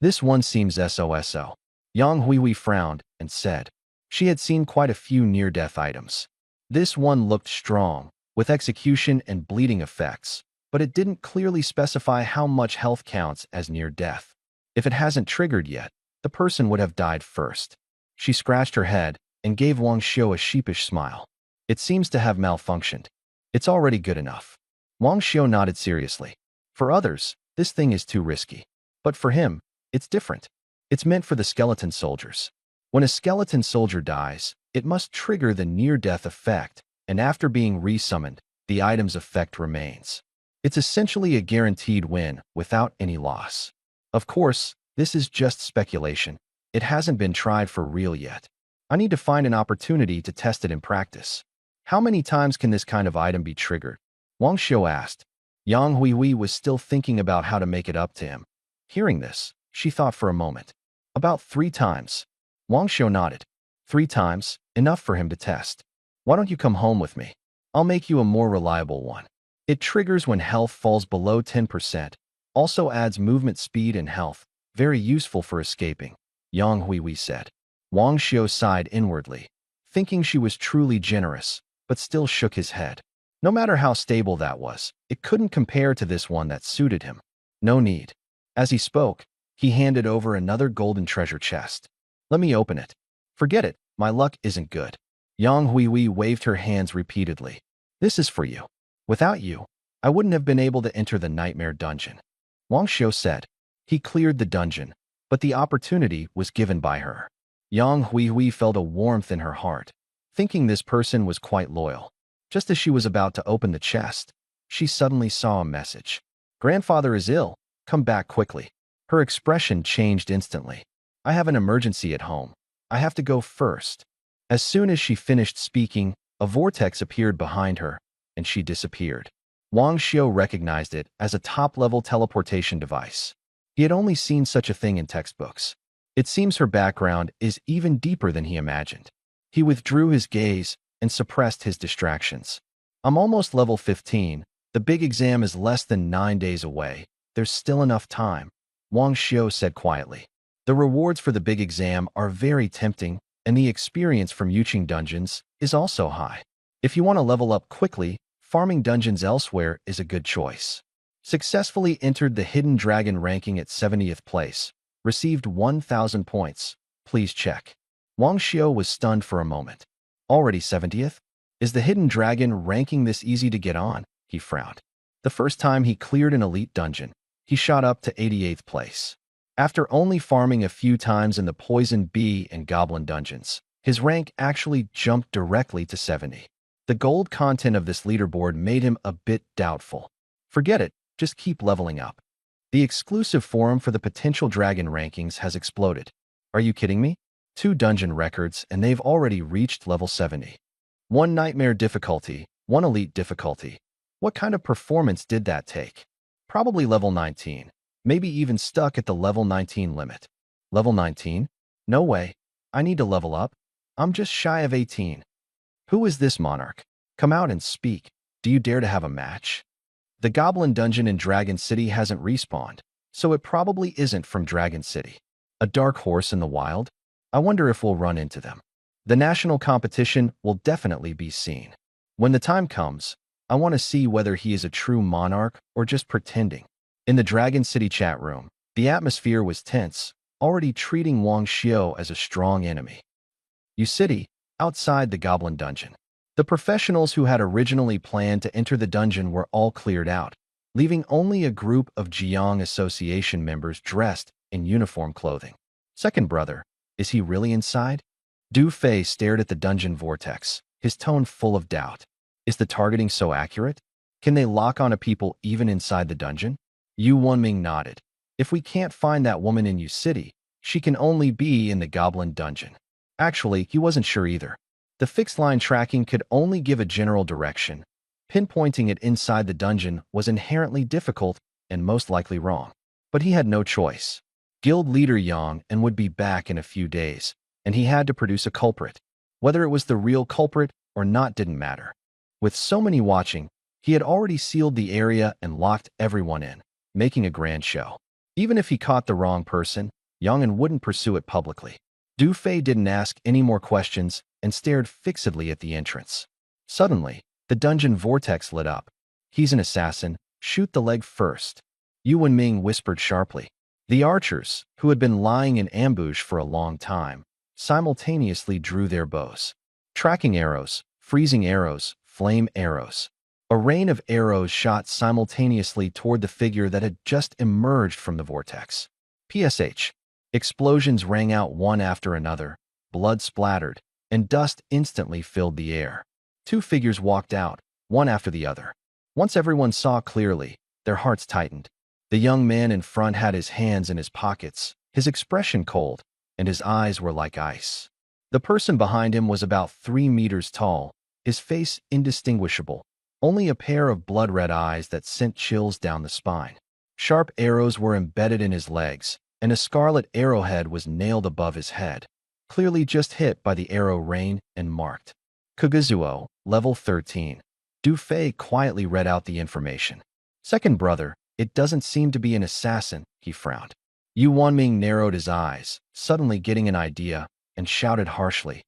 This one seems SOSO. Yang Huihui frowned and said. She had seen quite a few near-death items. This one looked strong, with execution and bleeding effects, but it didn't clearly specify how much health counts as near-death. If it hasn't triggered yet, the person would have died first. She scratched her head and gave Wang Xiu a sheepish smile. It seems to have malfunctioned. It's already good enough. Wang Xiu nodded seriously. For others, this thing is too risky. But for him, it's different. It's meant for the skeleton soldiers. When a skeleton soldier dies, it must trigger the near-death effect, and after being resummoned, the item's effect remains. It's essentially a guaranteed win without any loss. Of course, this is just speculation. It hasn't been tried for real yet. I need to find an opportunity to test it in practice. How many times can this kind of item be triggered? Wang Xiu asked. Yang Huihui was still thinking about how to make it up to him. Hearing this, she thought for a moment. About 3 times. Wang Xiu nodded. 3 times, enough for him to test. Why don't you come home with me? I'll make you a more reliable one. It triggers when health falls below 10%, also adds movement speed and health, very useful for escaping, Yang Huihui said. Wang Xiu sighed inwardly, thinking she was truly generous, but still shook his head. No matter how stable that was, it couldn't compare to this one that suited him. No need. As he spoke, he handed over another golden treasure chest. Let me open it. Forget it, my luck isn't good. Yang Huihui waved her hands repeatedly. This is for you. Without you, I wouldn't have been able to enter the Nightmare Dungeon. Wang Xiu said. He cleared the dungeon, but the opportunity was given by her. Yang Huihui felt a warmth in her heart, thinking this person was quite loyal. Just as she was about to open the chest, she suddenly saw a message. Grandfather is ill. Come back quickly. Her expression changed instantly. I have an emergency at home. I have to go first. As soon as she finished speaking, a vortex appeared behind her, and she disappeared. Wang Xiu recognized it as a top-level teleportation device. He had only seen such a thing in textbooks. It seems her background is even deeper than he imagined. He withdrew his gaze and suppressed his distractions. I'm almost level 15. The big exam is less than 9 days away. There's still enough time, Wang Xiu said quietly. The rewards for the big exam are very tempting, and the experience from Yuqing dungeons is also high. If you want to level up quickly, farming dungeons elsewhere is a good choice. Successfully entered the Hidden Dragon ranking at 70th place. Received 1,000 points. Please check. Wang Xiu was stunned for a moment. Already 70th? Is the Hidden Dragon ranking this easy to get on? He frowned. The first time he cleared an elite dungeon, he shot up to 88th place. After only farming a few times in the Poison Bee and Goblin dungeons, his rank actually jumped directly to 70. The gold content of this leaderboard made him a bit doubtful. Forget it, just keep leveling up. The exclusive forum for the potential dragon rankings has exploded. Are you kidding me? 2 dungeon records and they've already reached level 70. 1 nightmare difficulty, 1 elite difficulty. What kind of performance did that take? Probably level 19. Maybe even stuck at the level 19 limit. Level 19? No way. I need to level up. I'm just shy of 18. Who is this monarch? Come out and speak. Do you dare to have a match? The Goblin Dungeon in Dragon City hasn't respawned, so it probably isn't from Dragon City. A dark horse in the wild? I wonder if we'll run into them. The national competition will definitely be seen. When the time comes, I want to see whether he is a true monarch or just pretending. In the Dragon City chat room, the atmosphere was tense, already treating Wang Xiao as a strong enemy. You city, outside the Goblin Dungeon. The professionals who had originally planned to enter the dungeon were all cleared out, leaving only a group of Jiang Association members dressed in uniform clothing. Second brother, is he really inside? Du Fei stared at the dungeon vortex, his tone full of doubt. Is the targeting so accurate? Can they lock onto people even inside the dungeon? Yu Wenming nodded. If we can't find that woman in Yu City, she can only be in the Goblin Dungeon. Actually, he wasn't sure either. The fixed line tracking could only give a general direction. Pinpointing it inside the dungeon was inherently difficult and most likely wrong. But he had no choice. Guild leader Yang and would be back in a few days, and he had to produce a culprit. Whether it was the real culprit or not didn't matter. With so many watching, he had already sealed the area and locked everyone in, making a grand show. Even if he caught the wrong person, Yang wouldn't pursue it publicly. Du Fei didn't ask any more questions and stared fixedly at the entrance. Suddenly, the dungeon vortex lit up. He's an assassin. Shoot the leg first. Yu Wenming whispered sharply. The archers, who had been lying in ambush for a long time, simultaneously drew their bows. Tracking arrows, freezing arrows, flame arrows. A rain of arrows shot simultaneously toward the figure that had just emerged from the vortex. PSH. Explosions rang out one after another, blood splattered, and dust instantly filled the air. 2 figures walked out, one after the other. Once everyone saw clearly, their hearts tightened. The young man in front had his hands in his pockets, his expression cold, and his eyes were like ice. The person behind him was about 3 meters tall, his face indistinguishable, only a pair of blood-red eyes that sent chills down the spine. Sharp arrows were embedded in his legs, and a scarlet arrowhead was nailed above his head, clearly just hit by the arrow rain and marked. Kaguzuo, level 13. Du Fei quietly read out the information. Second brother, it doesn't seem to be an assassin, he frowned. Yu Wenming narrowed his eyes, suddenly getting an idea, and shouted harshly.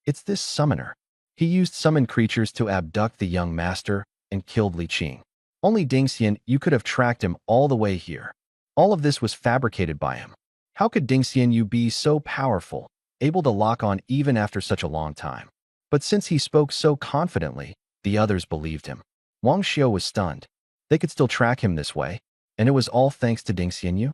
It's this summoner. He used summoned creatures to abduct the young master and killed Li Qing. Only Dingxian, you could have tracked him all the way here. All of this was fabricated by him. How could Dingxian Yu be so powerful, able to lock on even after such a long time? But since he spoke so confidently, the others believed him. Wang Xiao was stunned. They could still track him this way, and it was all thanks to Dingxian Yu?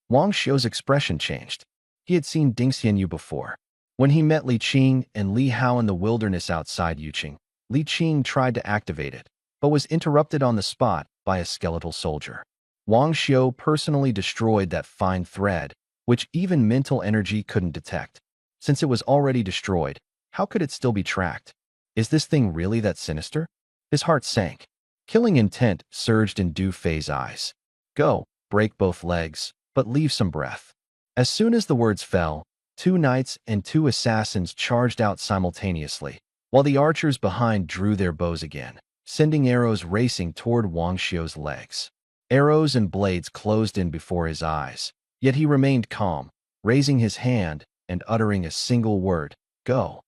Wang Xiao's expression changed. He had seen Dingxian Yu before. When he met Li Qing and Li Hao in the wilderness outside Yuqing, Li Qing tried to activate it, but was interrupted on the spot by a skeletal soldier. Wang Xiao personally destroyed that fine thread, which even mental energy couldn't detect. Since it was already destroyed, how could it still be tracked? Is this thing really that sinister? His heart sank. Killing intent surged in Du Fei's eyes. Go, break both legs, but leave some breath. As soon as the words fell, 2 knights and 2 assassins charged out simultaneously, while the archers behind drew their bows again, sending arrows racing toward Wang Xiao's legs. Arrows and blades closed in before his eyes, yet he remained calm, raising his hand and uttering a single word, go.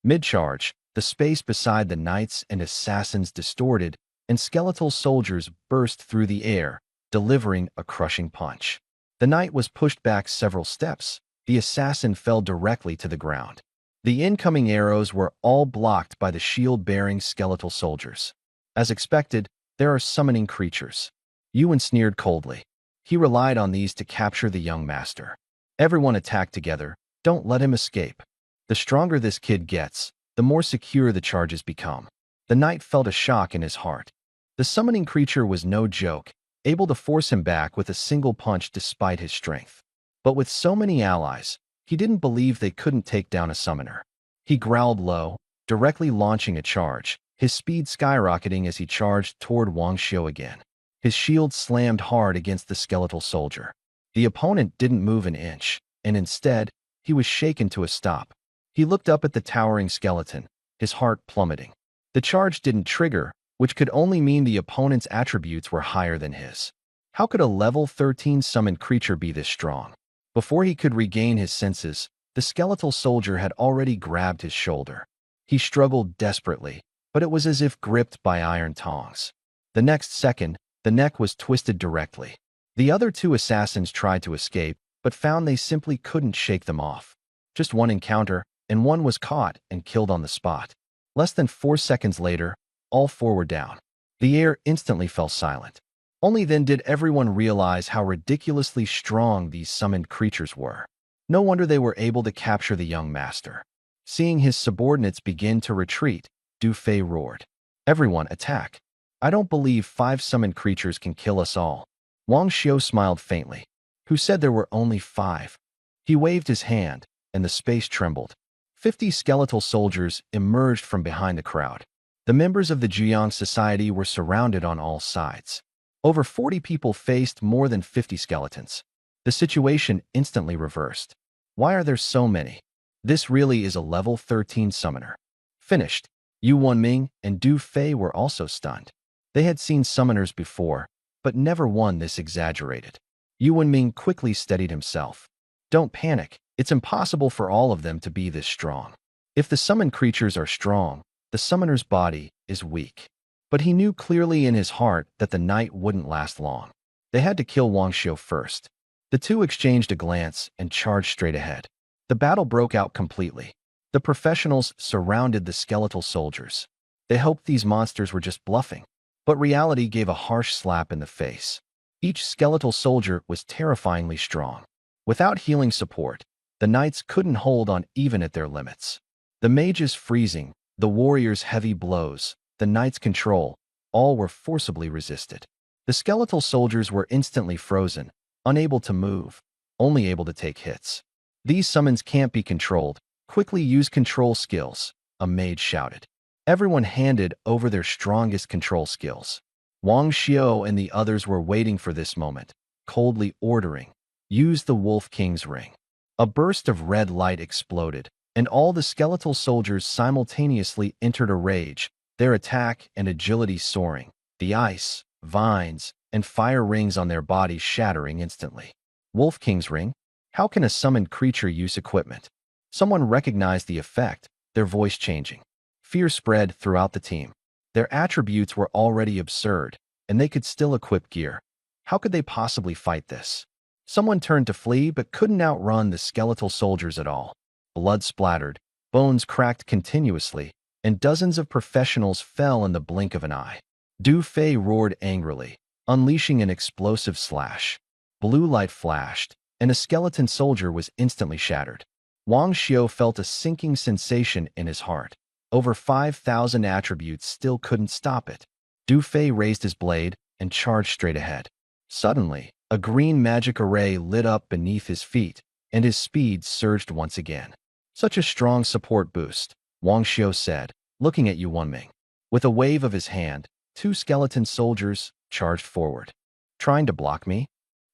Mid-charge, the space beside the knights and assassins distorted, and skeletal soldiers burst through the air, delivering a crushing punch. The knight was pushed back several steps. The assassin fell directly to the ground. The incoming arrows were all blocked by the shield-bearing skeletal soldiers. As expected, there are summoning creatures. Yuan sneered coldly. He relied on these to capture the young master. Everyone attacked together. Don't let him escape. The stronger this kid gets, the more secure the charges become. The knight felt a shock in his heart. The summoning creature was no joke, able to force him back with a single punch despite his strength. But with so many allies, he didn't believe they couldn't take down a summoner. He growled low, directly launching a charge, his speed skyrocketing as he charged toward Wang Xiu again. His shield slammed hard against the skeletal soldier. The opponent didn't move an inch, and instead, he was shaken to a stop. He looked up at the towering skeleton, his heart plummeting. The charge didn't trigger, which could only mean the opponent's attributes were higher than his. How could a level 13 summoned creature be this strong? Before he could regain his senses, the skeletal soldier had already grabbed his shoulder. He struggled desperately, but it was as if gripped by iron tongs. The next second, the neck was twisted directly. The other two assassins tried to escape, but found they simply couldn't shake them off. Just one encounter, and one was caught and killed on the spot. Less than 4 seconds later, all four were down. The air instantly fell silent. Only then did everyone realize how ridiculously strong these summoned creatures were. No wonder they were able to capture the young master. Seeing his subordinates begin to retreat, Du Fei roared, "Everyone, attack! I don't believe 5 summoned creatures can kill us all." Wang Xiu smiled faintly. Who said there were only 5? He waved his hand, and the space trembled. 50 skeletal soldiers emerged from behind the crowd. The members of the Jiang Society were surrounded on all sides. Over 40 people faced more than 50 skeletons. The situation instantly reversed. Why are there so many? This really is a level 13 summoner. Finished. Yu Wenming and Du Fei were also stunned. They had seen summoners before, but never one this exaggerated. Yu Wenming quickly steadied himself. Don't panic. It's impossible for all of them to be this strong. If the summoned creatures are strong, the summoner's body is weak. But he knew clearly in his heart that the night wouldn't last long. They had to kill Wang Xiu first. The two exchanged a glance and charged straight ahead. The battle broke out completely. The professionals surrounded the skeletal soldiers. They hoped these monsters were just bluffing. But reality gave a harsh slap in the face. Each skeletal soldier was terrifyingly strong. Without healing support, the knights couldn't hold on even at their limits. The mage's freezing, the warrior's heavy blows, the knight's control, all were forcibly resisted. The skeletal soldiers were instantly frozen, unable to move, only able to take hits. These summons can't be controlled. Quickly use control skills, a mage shouted. Everyone handed over their strongest control skills. Wang Xiu and the others were waiting for this moment, coldly ordering, use the Wolf King's ring. A burst of red light exploded, and all the skeletal soldiers simultaneously entered a rage, their attack and agility soaring, the ice, vines, and fire rings on their bodies shattering instantly. Wolf King's ring? How can a summoned creature use equipment? Someone recognized the effect, their voice changing. Fear spread throughout the team. Their attributes were already absurd, and they could still equip gear. How could they possibly fight this? Someone turned to flee but couldn't outrun the skeletal soldiers at all. Blood splattered, bones cracked continuously, and dozens of professionals fell in the blink of an eye. Du Fei roared angrily, unleashing an explosive slash. Blue light flashed, and a skeleton soldier was instantly shattered. Wang Xiu felt a sinking sensation in his heart. Over 5,000 attributes still couldn't stop it. Du Fei raised his blade and charged straight ahead. Suddenly, a green magic array lit up beneath his feet, and his speed surged once again. Such a strong support boost, Wang Xiu said, looking at Yu Wenming. With a wave of his hand, 2 skeleton soldiers charged forward. Trying to block me?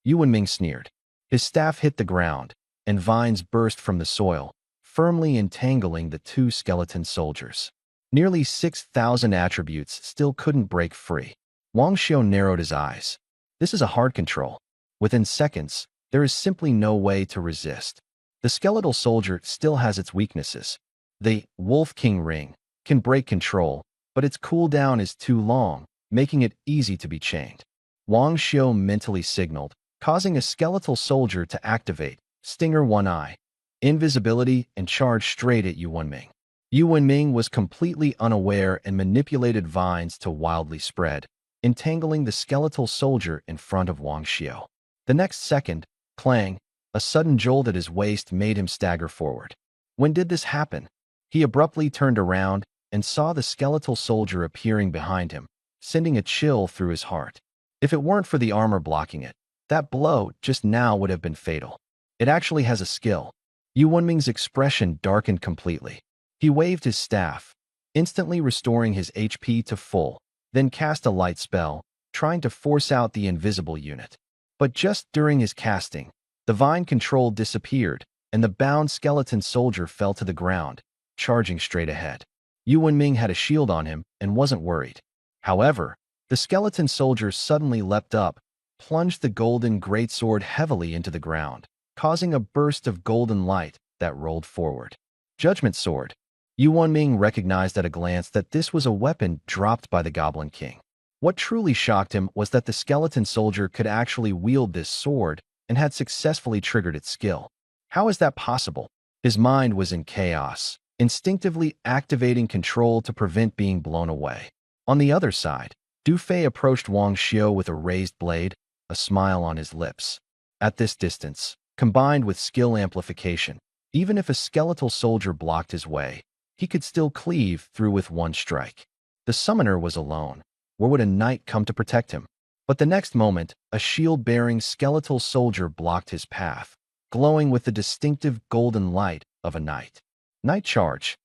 Yu Wenming sneered. His staff hit the ground, and vines burst from the soil, firmly entangling the 2 skeleton soldiers. Nearly 6,000 attributes still couldn't break free. Wang Xiu narrowed his eyes. This is a hard control. Within seconds, there is simply no way to resist. The skeletal soldier still has its weaknesses. The Wolf King ring can break control, but its cooldown is too long, making it easy to be chained. Wang Xiu mentally signaled, causing a skeletal soldier to activate Stinger One Eye, invisibility, and charge straight at Yu Wenming. Yu Wenming was completely unaware and manipulated vines to wildly spread, entangling the skeletal soldier in front of Wang Xiu. The next second, clang, a sudden jolt at his waist made him stagger forward. When did this happen? He abruptly turned around and saw the skeletal soldier appearing behind him, sending a chill through his heart. If it weren't for the armor blocking it, that blow just now would have been fatal. It actually has a skill. Yu Wenming's expression darkened completely. He waved his staff, instantly restoring his HP to full, then cast a light spell, trying to force out the invisible unit. But just during his casting, the vine control disappeared, and the bound skeleton soldier fell to the ground, charging straight ahead. Yu Wenming had a shield on him and wasn't worried. However, the skeleton soldier suddenly leapt up, plunged the golden greatsword heavily into the ground, causing a burst of golden light that rolled forward. Judgment Sword. Yu Wenming recognized at a glance that this was a weapon dropped by the Goblin King. What truly shocked him was that the skeleton soldier could actually wield this sword and had successfully triggered its skill. How is that possible? His mind was in chaos, instinctively activating control to prevent being blown away. On the other side, Du Fei approached Wang Xiu with a raised blade, a smile on his lips. At this distance, combined with skill amplification, even if a skeletal soldier blocked his way, he could still cleave through with one strike. The summoner was alone. Where would a knight come to protect him? But the next moment, a shield-bearing skeletal soldier blocked his path, glowing with the distinctive golden light of a knight. Knight charge.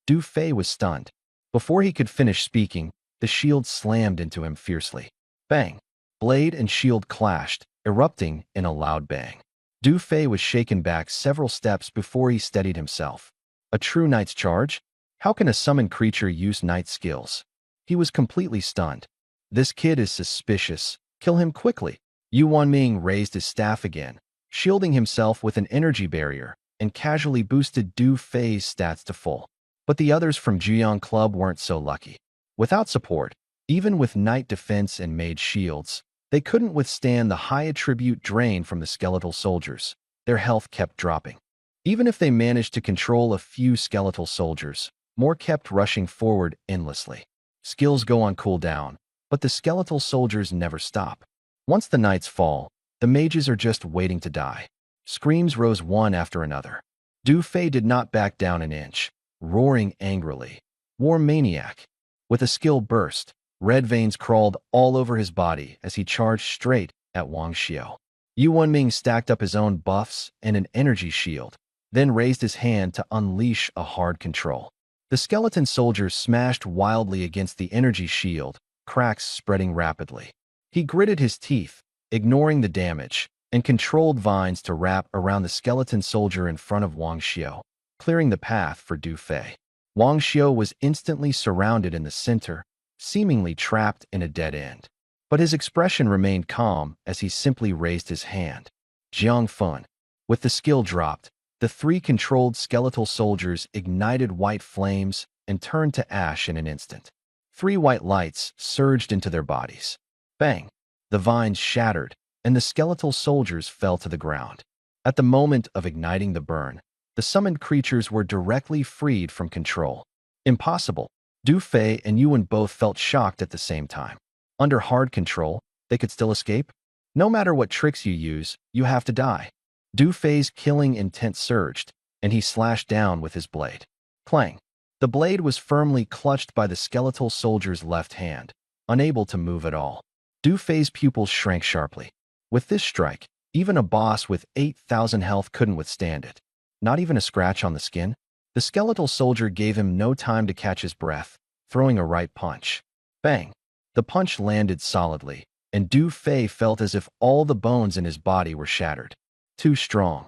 Du Fei was stunned. Before he could finish speaking, the shield slammed into him fiercely. Bang! Blade and shield clashed, erupting in a loud bang. Du Fei was shaken back several steps before he steadied himself. A true knight's charge? How can a summoned creature use knight skills? He was completely stunned. This kid is suspicious. Kill him quickly. Yu Wenming raised his staff again, shielding himself with an energy barrier, and casually boosted Du Fei's stats to full. But the others from Jiang Club weren't so lucky. Without support, even with knight defense and mage shields, they couldn't withstand the high attribute drain from the skeletal soldiers. Their health kept dropping. Even if they managed to control a few skeletal soldiers, more kept rushing forward endlessly. Skills go on cooldown, but the skeletal soldiers never stop. Once the knights fall, the mages are just waiting to die. Screams rose one after another. Du Fei did not back down an inch, roaring angrily. War maniac. With a skill burst, red veins crawled all over his body as he charged straight at Wang Xiu. Yu Wenming stacked up his own buffs and an energy shield, then raised his hand to unleash a hard control. The skeleton soldier smashed wildly against the energy shield, cracks spreading rapidly. He gritted his teeth, ignoring the damage, and controlled vines to wrap around the skeleton soldier in front of Wang Xiu, clearing the path for Du Fei. Wang Xiu was instantly surrounded in the center, seemingly trapped in a dead end. But his expression remained calm as he simply raised his hand. Jiang Fun. With the skill dropped, the three controlled skeletal soldiers ignited white flames and turned to ash in an instant. 3 white lights surged into their bodies. Bang! The vines shattered, and the skeletal soldiers fell to the ground. At the moment of igniting the burn, the summoned creatures were directly freed from control. Impossible. Du Fei and Yuan both felt shocked at the same time. Under hard control, they could still escape? No matter what tricks you use, you have to die. Du Fei's killing intent surged, and he slashed down with his blade. Clang! The blade was firmly clutched by the skeletal soldier's left hand, unable to move at all. Du Fei's pupils shrank sharply. With this strike, even a boss with 8,000 health couldn't withstand it. Not even a scratch on the skin? The skeletal soldier gave him no time to catch his breath, throwing a right punch. Bang! The punch landed solidly, and Du Fei felt as if all the bones in his body were shattered. Too strong.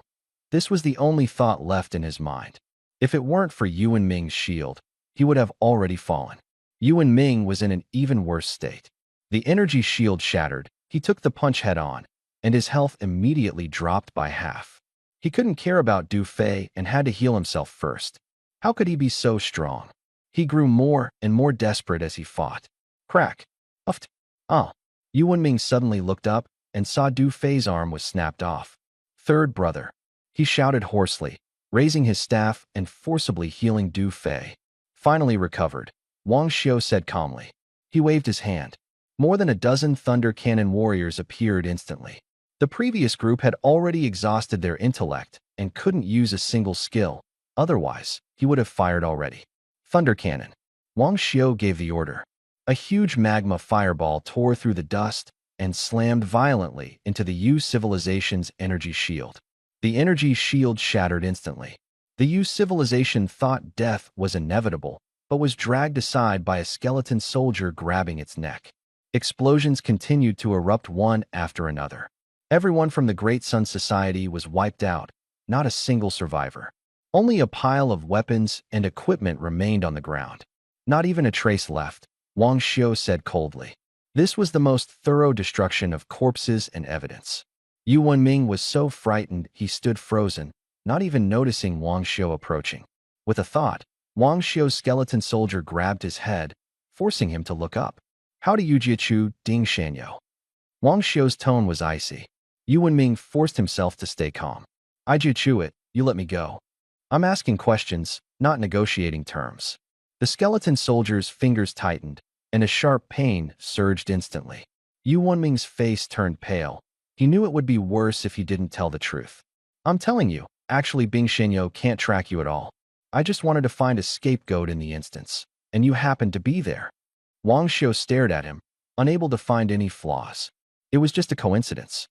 This was the only thought left in his mind. If it weren't for Yu Wenming's shield, he would have already fallen. Yu Wenming was in an even worse state. The energy shield shattered, he took the punch head-on, and his health immediately dropped by half. He couldn't care about Du Fei and had to heal himself first. How could he be so strong? He grew more and more desperate as he fought. Crack! Uft! Ah! Yu Wenming suddenly looked up and saw Du Fei's arm was snapped off. Third brother. He shouted hoarsely, raising his staff and forcibly healing Du Fei. Finally recovered, Wang Xiu said calmly. He waved his hand. More than a dozen Thunder Cannon warriors appeared instantly. The previous group had already exhausted their intellect and couldn't use a single skill. Otherwise, he would have fired already. Thunder Cannon. Wang Xiu gave the order. A huge magma fireball tore through the dust and slammed violently into the Yu civilization's energy shield. The energy shield shattered instantly. The Yu civilization thought death was inevitable, but was dragged aside by a skeleton soldier grabbing its neck. Explosions continued to erupt one after another. Everyone from the Great Sun Society was wiped out, not a single survivor. Only a pile of weapons and equipment remained on the ground. Not even a trace left, Wang Xiu said coldly. This was the most thorough destruction of corpses and evidence. Yu Wenming was so frightened he stood frozen, not even noticing Wang Xiu approaching. With a thought, Wang Xiu's skeleton soldier grabbed his head, forcing him to look up. How do you jiu Ding Shanyo? Wang Xiu's tone was icy. Yu Wenming forced himself to stay calm. I jiu it, you let me go. I'm asking questions, not negotiating terms. The skeleton soldier's fingers tightened, and a sharp pain surged instantly. Yu Wenming's face turned pale. He knew it would be worse if he didn't tell the truth. I'm telling you, actually Bing Shenyo can't track you at all. I just wanted to find a scapegoat in the instance, and you happened to be there. Wang Xiu stared at him, unable to find any flaws. It was just a coincidence.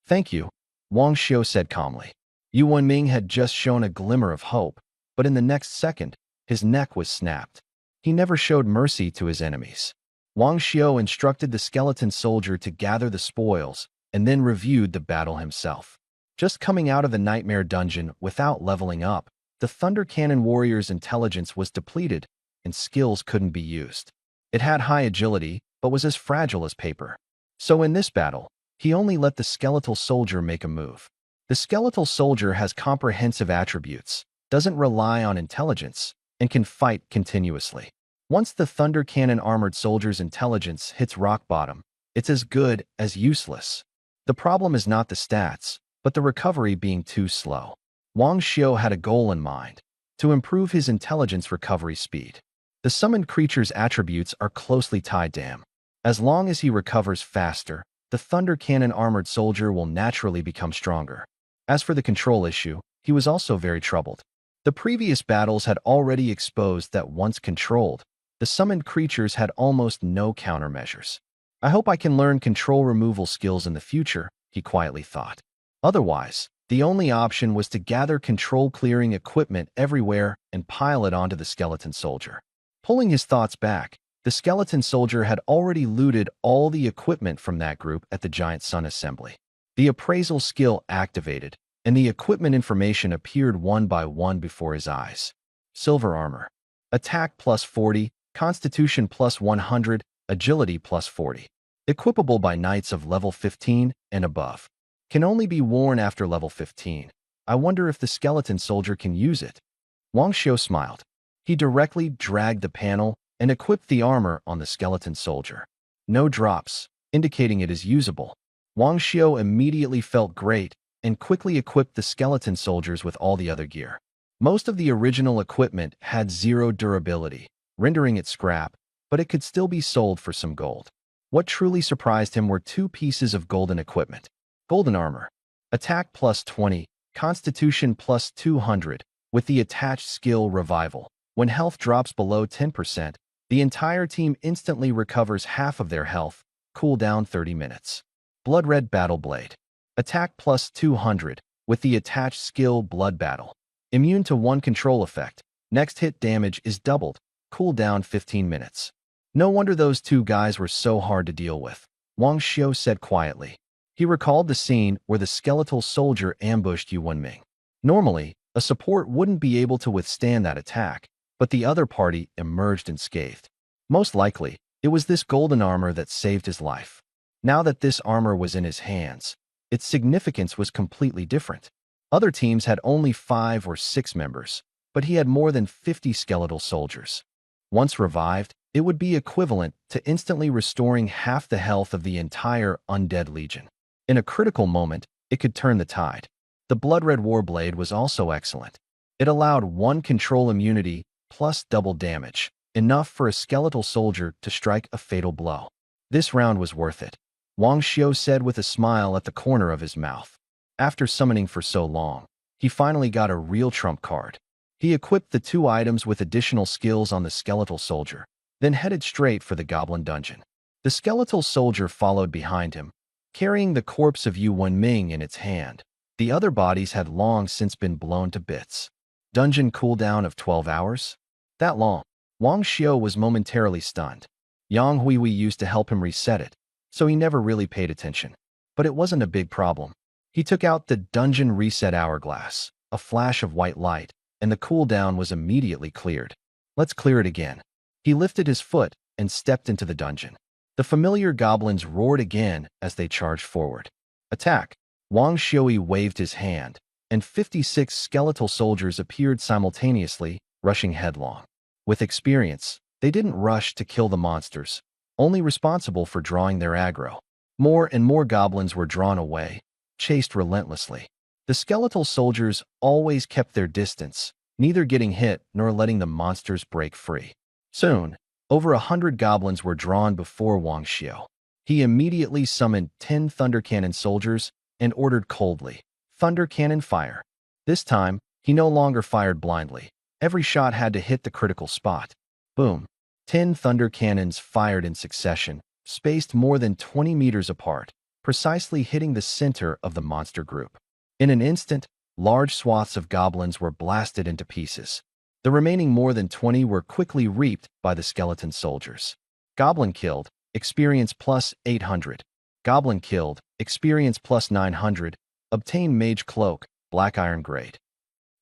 Thank you, Wang Xiu said calmly. Yu Wenming had just shown a glimmer of hope, but in the next second, his neck was snapped. He never showed mercy to his enemies. Wang Xiu instructed the skeleton soldier to gather the spoils and then reviewed the battle himself. Just coming out of the nightmare dungeon without leveling up, the Thunder Cannon warrior's intelligence was depleted and skills couldn't be used. It had high agility, but was as fragile as paper. So in this battle, he only let the skeletal soldier make a move. The skeletal soldier has comprehensive attributes, doesn't rely on intelligence, and can fight continuously. Once the Thunder Cannon armored soldier's intelligence hits rock bottom, it's as good as useless. The problem is not the stats, but the recovery being too slow. Wang Xiu had a goal in mind, to improve his intelligence recovery speed. The summoned creature's attributes are closely tied to him. As long as he recovers faster, the Thunder Cannon armored soldier will naturally become stronger. As for the control issue, he was also very troubled. The previous battles had already exposed that once controlled, the summoned creatures had almost no countermeasures. I hope I can learn control removal skills in the future, he quietly thought. Otherwise, the only option was to gather control-clearing equipment everywhere and pile it onto the skeleton soldier. Pulling his thoughts back, the skeleton soldier had already looted all the equipment from that group at the Giant Sun Assembly. The appraisal skill activated, and the equipment information appeared one by one before his eyes. Silver armor. Attack plus 40, Constitution plus 100, Agility plus 40. Equipable by knights of level 15 and above. Can only be worn after level 15. I wonder if the skeleton soldier can use it. Wang Xiu smiled. He directly dragged the panel and equipped the armor on the skeleton soldier. No drops, indicating it is usable. Wang Xiu immediately felt great and quickly equipped the skeleton soldiers with all the other gear. Most of the original equipment had zero durability, rendering it scrap, but it could still be sold for some gold. What truly surprised him were two pieces of golden equipment. Golden armor. Attack plus 20, Constitution plus 200, with the attached skill Revival. When health drops below 10%, the entire team instantly recovers half of their health, cooldown 30 minutes. Blood Red Battle Blade. Attack plus 200, with the attached skill Blood Battle. Immune to one control effect. Next hit damage is doubled, cooldown 15 minutes. No wonder those two guys were so hard to deal with, Wang Xiu said quietly. He recalled the scene where the skeletal soldier ambushed Yu Wenming. Normally, a support wouldn't be able to withstand that attack, but the other party emerged unscathed. Most likely, it was this golden armor that saved his life. Now that this armor was in his hands, its significance was completely different. Other teams had only 5 or 6 members, but he had more than 50 skeletal soldiers. Once revived, it would be equivalent to instantly restoring half the health of the entire undead legion. In a critical moment, it could turn the tide. The Blood Red Warblade was also excellent. It allowed 1 control immunity plus double damage, enough for a skeletal soldier to strike a fatal blow. This round was worth it. Wang Xiu said with a smile at the corner of his mouth. After summoning for so long, he finally got a real trump card. He equipped the two items with additional skills on the skeletal soldier, then headed straight for the goblin dungeon. The skeletal soldier followed behind him, carrying the corpse of Yu Wenming in its hand. The other bodies had long since been blown to bits. Dungeon cooldown of 12 hours? That long? Wang Xiu was momentarily stunned. Yang Huihui used to help him reset it, so he never really paid attention. But it wasn't a big problem. He took out the dungeon reset hourglass, a flash of white light, and the cooldown was immediately cleared. Let's clear it again. He lifted his foot and stepped into the dungeon. The familiar goblins roared again as they charged forward. Attack! Wang Xiu waved his hand, and 56 skeletal soldiers appeared simultaneously, rushing headlong. With experience, they didn't rush to kill the monsters, only responsible for drawing their aggro. More and more goblins were drawn away, chased relentlessly. The skeletal soldiers always kept their distance, neither getting hit nor letting the monsters break free. Soon, over 100 goblins were drawn before Wang Xiu. He immediately summoned 10 thunder cannon soldiers and ordered coldly, "Thunder cannon fire." This time, he no longer fired blindly. Every shot had to hit the critical spot. Boom. 10 thunder cannons fired in succession, spaced more than 20 meters apart, precisely hitting the center of the monster group. In an instant, large swaths of goblins were blasted into pieces. The remaining more than 20 were quickly reaped by the skeleton soldiers. Goblin killed, experience plus 800. Goblin killed, experience plus 900. Obtain mage cloak, black iron grade.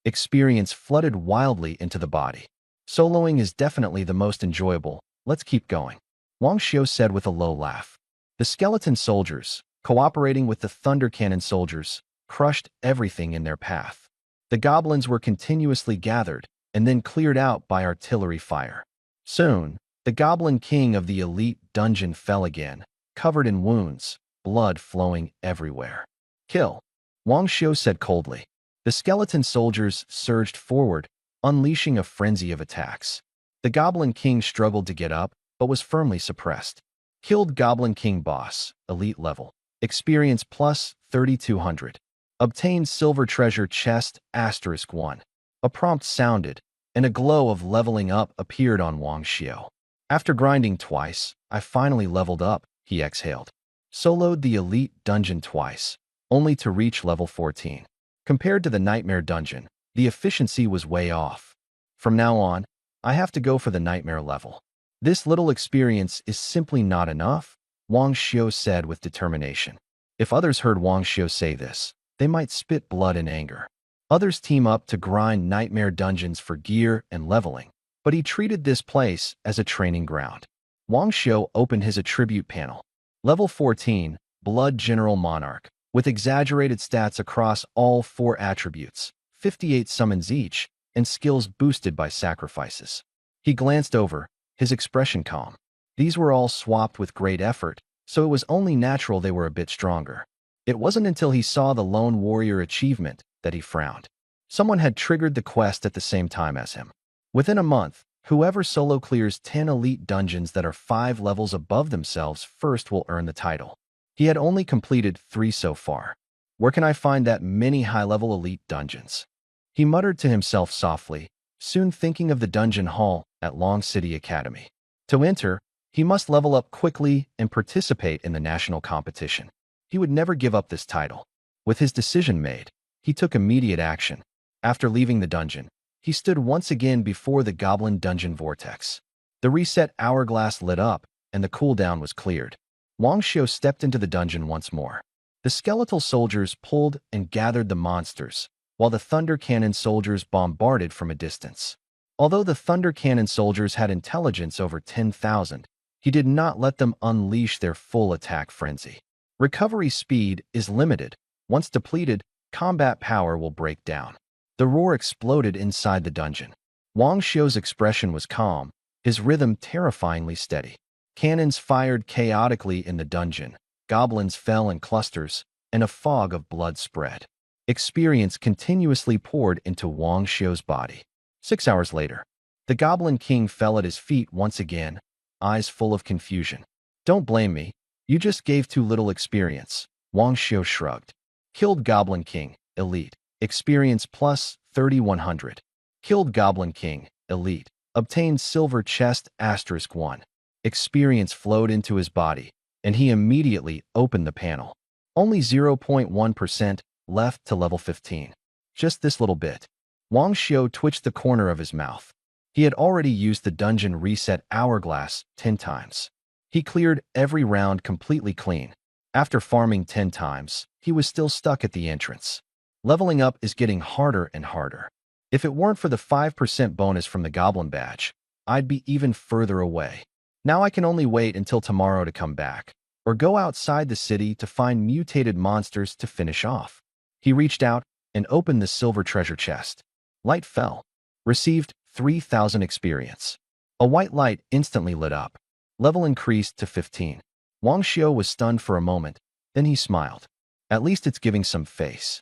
Experience flooded wildly into the body. Soloing is definitely the most enjoyable. Let's keep going. Wang Xiu said with a low laugh. The skeleton soldiers, cooperating with the thunder cannon soldiers, crushed everything in their path. The goblins were continuously gathered and then cleared out by artillery fire. Soon, the goblin king of the elite dungeon fell again, covered in wounds, blood flowing everywhere. Kill, Wang Xiu said coldly. The skeleton soldiers surged forward, unleashing a frenzy of attacks. The goblin king struggled to get up, but was firmly suppressed. Killed goblin king boss, elite level. Experience plus 3200. Obtained silver treasure chest *1. A prompt sounded, and a glow of leveling up appeared on Wang Xiu. After grinding twice, I finally leveled up, he exhaled. Soloed the elite dungeon twice, only to reach level 14. Compared to the nightmare dungeon, the efficiency was way off. From now on, I have to go for the nightmare level. This little experience is simply not enough, Wang Xiu said with determination. If others heard Wang Xiu say this, they might spit blood in anger. Others team up to grind nightmare dungeons for gear and leveling, but he treated this place as a training ground. Wang Xiu opened his attribute panel. Level 14, Blood General Monarch, with exaggerated stats across all 4 attributes, 58 summons each, and skills boosted by sacrifices. He glanced over, his expression calm. These were all swapped with great effort, so it was only natural they were a bit stronger. It wasn't until he saw the Lone Warrior achievement that he frowned. Someone had triggered the quest at the same time as him. Within a month, whoever solo clears 10 elite dungeons that are 5 levels above themselves first will earn the title. He had only completed 3 so far. Where can I find that many high-level elite dungeons? He muttered to himself softly, soon thinking of the dungeon hall at Long City Academy. To enter, he must level up quickly and participate in the national competition. He would never give up this title. With his decision made, he took immediate action. After leaving the dungeon, he stood once again before the goblin dungeon vortex. The reset hourglass lit up, and the cooldown was cleared. Wang Xiu stepped into the dungeon once more. The skeletal soldiers pulled and gathered the monsters, while the thunder cannon soldiers bombarded from a distance. Although the thunder cannon soldiers had intelligence over 10,000, he did not let them unleash their full attack frenzy. Recovery speed is limited. Once depleted, combat power will break down. The roar exploded inside the dungeon. Wang Xiu's expression was calm, his rhythm terrifyingly steady. Cannons fired chaotically in the dungeon, goblins fell in clusters, and a fog of blood spread. Experience continuously poured into Wang Xiu's body. 6 hours later, the Goblin King fell at his feet once again, eyes full of confusion. Don't blame me, You just gave too little experience. Wang Xiu shrugged. Killed Goblin King, Elite. Experience plus 3100. Killed Goblin King, Elite. Obtained silver chest *1. Experience flowed into his body, and he immediately opened the panel. Only 0.1% left to level 15. Just this little bit. Wang Xiu twitched the corner of his mouth. He had already used the dungeon reset hourglass 10 times. He cleared every round completely clean. After farming 10 times, he was still stuck at the entrance. Leveling up is getting harder and harder. If it weren't for the 5% bonus from the Goblin Badge, I'd be even further away. Now I can only wait until tomorrow to come back, or go outside the city to find mutated monsters to finish off. He reached out and opened the silver treasure chest. Light fell. Received 3,000 experience. A white light instantly lit up. Level increased to 15. Wang Xiu was stunned for a moment, then he smiled. At least it's giving some face.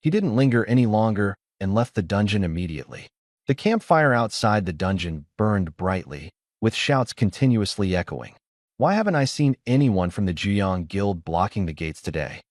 He didn't linger any longer and left the dungeon immediately. The campfire outside the dungeon burned brightly, with shouts continuously echoing. Why haven't I seen anyone from the Jiang Guild blocking the gates today?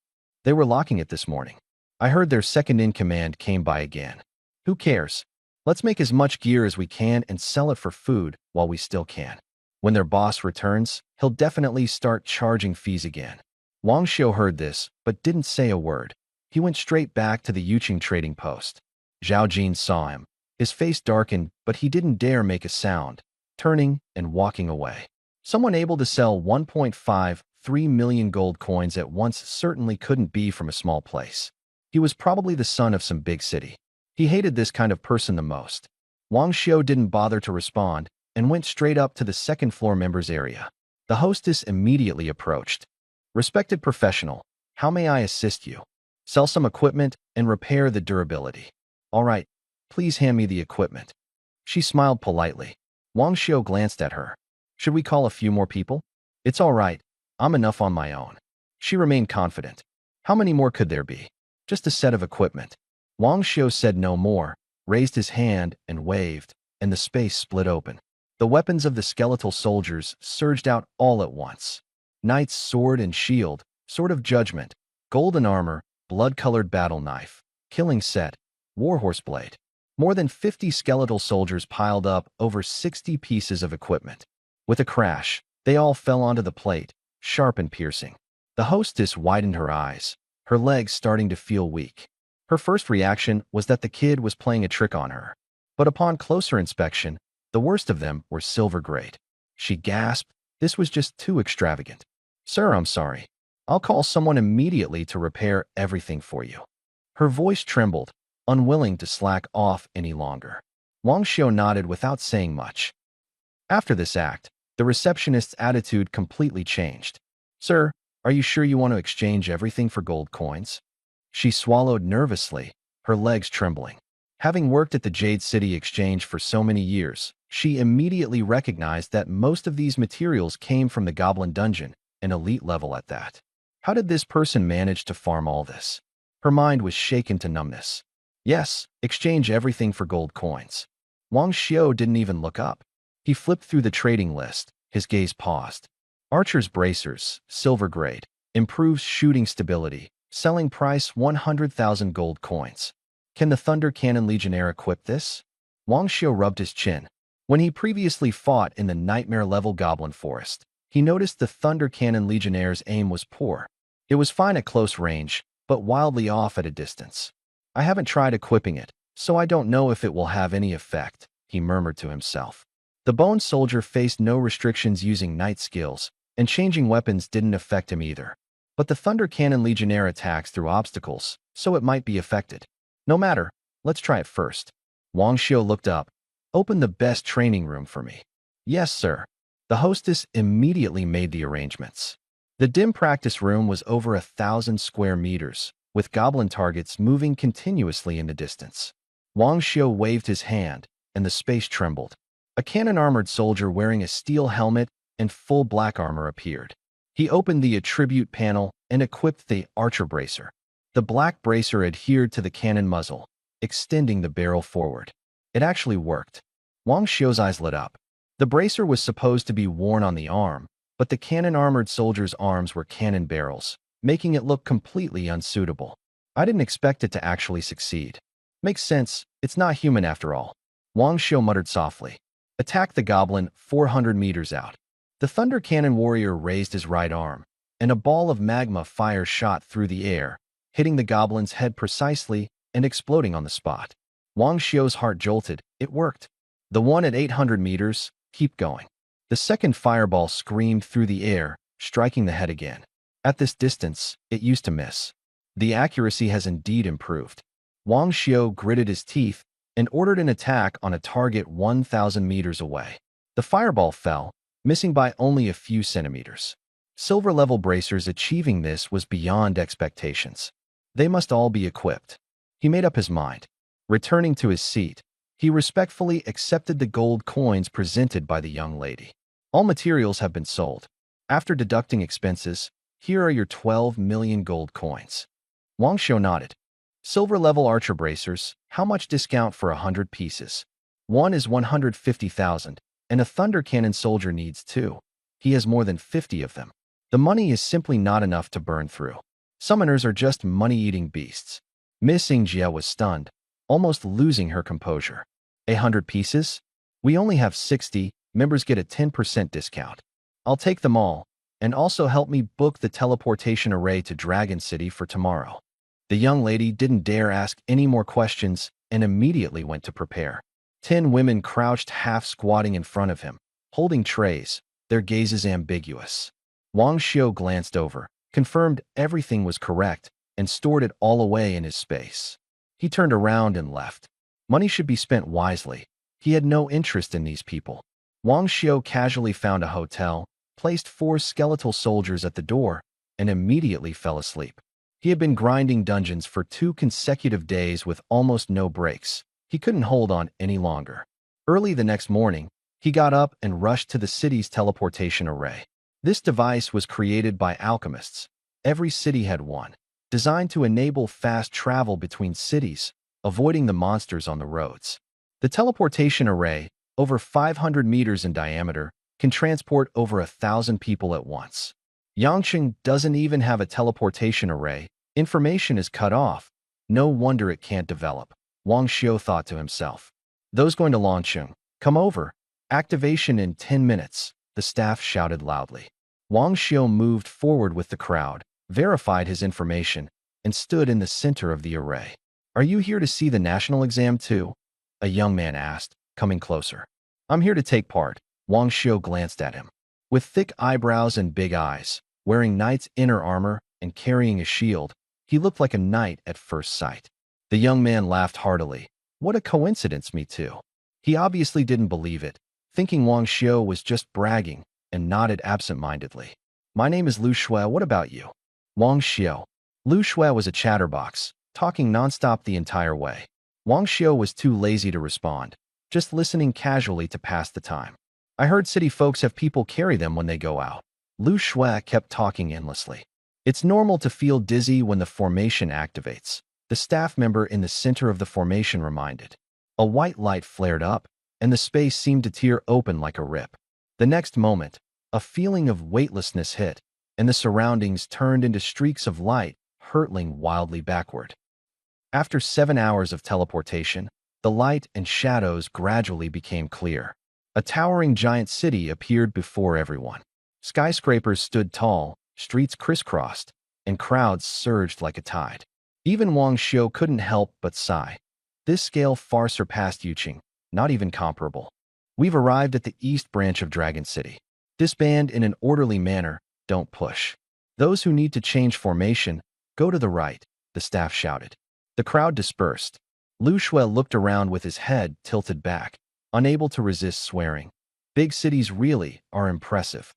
They were locking it this morning. I heard their second-in-command came by again. Who cares? Let's make as much gear as we can and sell it for food while we still can. When their boss returns, he'll definitely start charging fees again. Wang Xiu heard this, but didn't say a word. He went straight back to the Yuqing trading post. Zhao Jin saw him. His face darkened, but he didn't dare make a sound, turning and walking away. Someone able to sell 1.53 million gold coins at once certainly couldn't be from a small place. He was probably the son of some big city. He hated this kind of person the most. Wang Xiu didn't bother to respond and went straight up to the second-floor members area. The hostess immediately approached. Respected professional, how may I assist you? Sell some equipment and repair the durability. All right, please hand me the equipment. She smiled politely. Wang Xiu glanced at her. Should we call a few more people? It's all right, I'm enough on my own. She remained confident. How many more could there be? Just a set of equipment. Wang Xiu said no more, raised his hand and waved, and the space split open. The weapons of the skeletal soldiers surged out all at once. Knight's sword and shield, sword of judgment, golden armor, blood-colored battle knife, killing set, warhorse blade. More than 50 skeletal soldiers piled up over 60 pieces of equipment. With a crash, they all fell onto the plate, sharp and piercing. The hostess widened her eyes, her legs starting to feel weak. Her first reaction was that the kid was playing a trick on her. But upon closer inspection, the worst of them were silver grade. She gasped, this was just too extravagant. Sir, I'm sorry. I'll call someone immediately to repair everything for you. Her voice trembled, unwilling to slack off any longer. Wang Xiu nodded without saying much. After this act, the receptionist's attitude completely changed. Sir, are you sure you want to exchange everything for gold coins? She swallowed nervously, her legs trembling. Having worked at the Jade City Exchange for so many years, she immediately recognized that most of these materials came from the Goblin Dungeon, an elite level at that. How did this person manage to farm all this? Her mind was shaken to numbness. Yes, exchange everything for gold coins. Wang Xiu didn't even look up. He flipped through the trading list, his gaze paused. Archer's bracers, silver grade, improves shooting stability, selling price 100,000 gold coins. Can the Thunder Cannon Legionnaire equip this? Wang Xiu rubbed his chin. When he previously fought in the Nightmare-level Goblin Forest, he noticed the Thunder Cannon Legionnaire's aim was poor. It was fine at close range, but wildly off at a distance. I haven't tried equipping it, so I don't know if it will have any effect, he murmured to himself. The Bone Soldier faced no restrictions using knight skills, and changing weapons didn't affect him either. But the Thunder Cannon Legionnaire attacks through obstacles, so it might be affected. No matter, let's try it first. Wang Xiu looked up. Open the best training room for me. Yes, sir. The hostess immediately made the arrangements. The dim practice room was over 1,000 square meters, with goblin targets moving continuously in the distance. Wang Xiu waved his hand, and the space trembled. A cannon-armored soldier wearing a steel helmet and full black armor appeared. He opened the attribute panel and equipped the archer bracer. The black bracer adhered to the cannon muzzle, extending the barrel forward. It actually worked. Wang Xiu's eyes lit up. The bracer was supposed to be worn on the arm, but the cannon-armored soldiers' arms were cannon barrels, making it look completely unsuitable. I didn't expect it to actually succeed. Makes sense, it's not human after all. Wang Xiu muttered softly. Attack the goblin 400 meters out. The Thunder Cannon warrior raised his right arm, and a ball of magma fire shot through the air, hitting the goblin's head precisely and exploding on the spot. Wang Xiu's heart jolted. It worked. The one at 800 meters, keep going. The second fireball screamed through the air, striking the head again. At this distance, it used to miss. The accuracy has indeed improved. Wang Xiu gritted his teeth and ordered an attack on a target 1,000 meters away. The fireball fell, missing by only a few centimeters. Silver-level bracers achieving this was beyond expectations. They must all be equipped. He made up his mind. Returning to his seat, he respectfully accepted the gold coins presented by the young lady. All materials have been sold. After deducting expenses, here are your 12 million gold coins. Wang Xiu nodded. Silver-level archer bracers, how much discount for 100 pieces? One is 150,000, and a thunder cannon soldier needs 2. He has more than 50 of them. The money is simply not enough to burn through. Summoners are just money-eating beasts. Miss Jia was stunned, almost losing her composure. 100 pieces? We only have 60, members get a 10% discount. I'll take them all, and also help me book the teleportation array to Dragon City for tomorrow. The young lady didn't dare ask any more questions and immediately went to prepare. 10 women crouched half-squatting in front of him, holding trays, their gazes ambiguous. Wang Xiu glanced over, confirmed everything was correct, and stored it all away in his space. He turned around and left. Money should be spent wisely. He had no interest in these people. Wang Xiu casually found a hotel, placed 4 skeletal soldiers at the door, and immediately fell asleep. He had been grinding dungeons for 2 consecutive days with almost no breaks. He couldn't hold on any longer. Early the next morning, he got up and rushed to the city's teleportation array. This device was created by alchemists. Every city had one, designed to enable fast travel between cities, avoiding the monsters on the roads. The teleportation array, over 500 meters in diameter, can transport over 1,000 people at once. Yangqing doesn't even have a teleportation array. Information is cut off. No wonder it can't develop, Wang Xiu thought to himself. Those going to Longqing, come over. Activation in 10 minutes, the staff shouted loudly. Wang Xiu moved forward with the crowd, verified his information, and stood in the center of the array. Are you here to see the national exam too? A young man asked, coming closer. I'm here to take part. Wang Xiu glanced at him. With thick eyebrows and big eyes, wearing knight's inner armor and carrying a shield, he looked like a knight at first sight. The young man laughed heartily. What a coincidence, me too. He obviously didn't believe it, thinking Wang Xiu was just bragging, and nodded absent-mindedly. My name is Lu Shui, what about you? Wang Xiu. Lu Shui was a chatterbox, talking nonstop the entire way. Wang Xiu was too lazy to respond, just listening casually to pass the time. I heard city folks have people carry them when they go out. Lu Shui kept talking endlessly. It's normal to feel dizzy when the formation activates, the staff member in the center of the formation reminded. A white light flared up, and the space seemed to tear open like a rip. The next moment, a feeling of weightlessness hit, and the surroundings turned into streaks of light, hurtling wildly backward. After 7 hours of teleportation, the light and shadows gradually became clear. A towering giant city appeared before everyone. Skyscrapers stood tall, streets crisscrossed, and crowds surged like a tide. Even Wang Xiu couldn't help but sigh. This scale far surpassed Yuqing, not even comparable. We've arrived at the east branch of Dragon City. Disband in an orderly manner, don't push. Those who need to change formation, go to the right, the staff shouted. The crowd dispersed. Lu Shui looked around with his head tilted back, unable to resist swearing. Big cities really are impressive.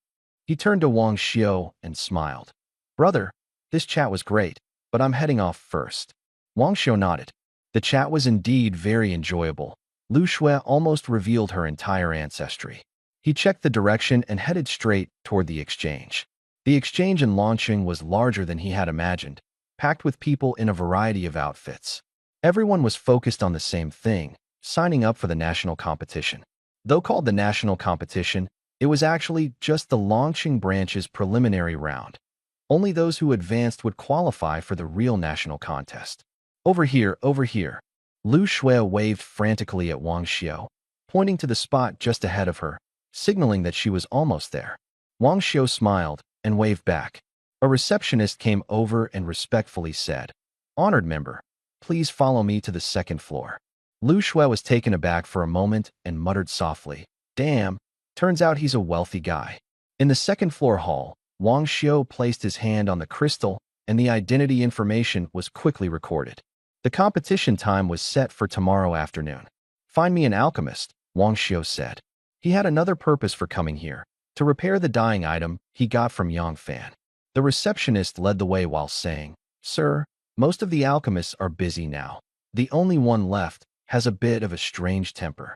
He turned to Wang Xiu and smiled. Brother, this chat was great, but I'm heading off first. Wang Xiu nodded. The chat was indeed very enjoyable. Lu Shui almost revealed her entire ancestry. He checked the direction and headed straight toward the exchange. The exchange in Longqing was larger than he had imagined, packed with people in a variety of outfits. Everyone was focused on the same thing, signing up for the national competition. Though called the national competition, It was actually just the launching branch's preliminary round. Only those who advanced would qualify for the real national contest. Over here, over here. Lu Shui waved frantically at Wang Xiu, pointing to the spot just ahead of her, signaling that she was almost there. Wang Xiu smiled and waved back. A receptionist came over and respectfully said, "Honored member, please follow me to the second floor." Lu Shui was taken aback for a moment and muttered softly, "Damn, turns out he's a wealthy guy." In the second floor hall, Wang Xiu placed his hand on the crystal and the identity information was quickly recorded. The competition time was set for tomorrow afternoon. "Find me an alchemist," Wang Xiu said. He had another purpose for coming here, to repair the dying item he got from Yang Fan. The receptionist led the way while saying, "Sir, most of the alchemists are busy now. The only one left has a bit of a strange temper."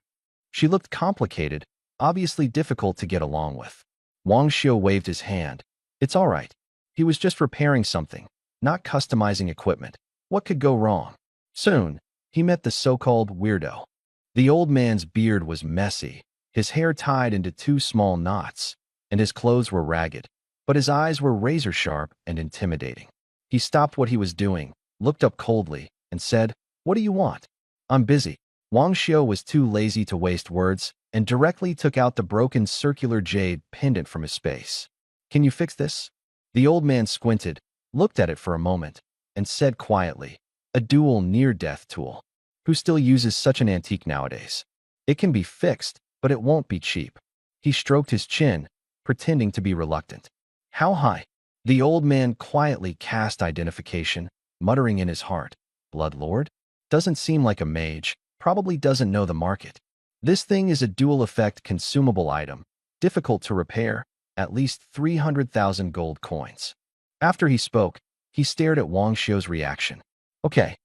She looked complicated, obviously difficult to get along with. Wang Xiu waved his hand. "It's all right. He was just repairing something, not customizing equipment. What could go wrong?" Soon, he met the so-called weirdo. The old man's beard was messy, his hair tied into two small knots, and his clothes were ragged, but his eyes were razor-sharp and intimidating. He stopped what he was doing, looked up coldly, and said, "What do you want?" "I'm busy." Wang Xiu was too lazy to waste words and directly took out the broken circular jade pendant from his space. "Can you fix this?" The old man squinted, looked at it for a moment, and said quietly, "A dual near-death tool. Who still uses such an antique nowadays? It can be fixed, but it won't be cheap." He stroked his chin, pretending to be reluctant. "How high?" The old man quietly cast identification, muttering in his heart, "Blood Lord? Doesn't seem like a mage, probably doesn't know the market. This thing is a dual-effect consumable item, difficult to repair, at least 300,000 gold coins." After he spoke, he stared at Wang Xiu's reaction. "Okay."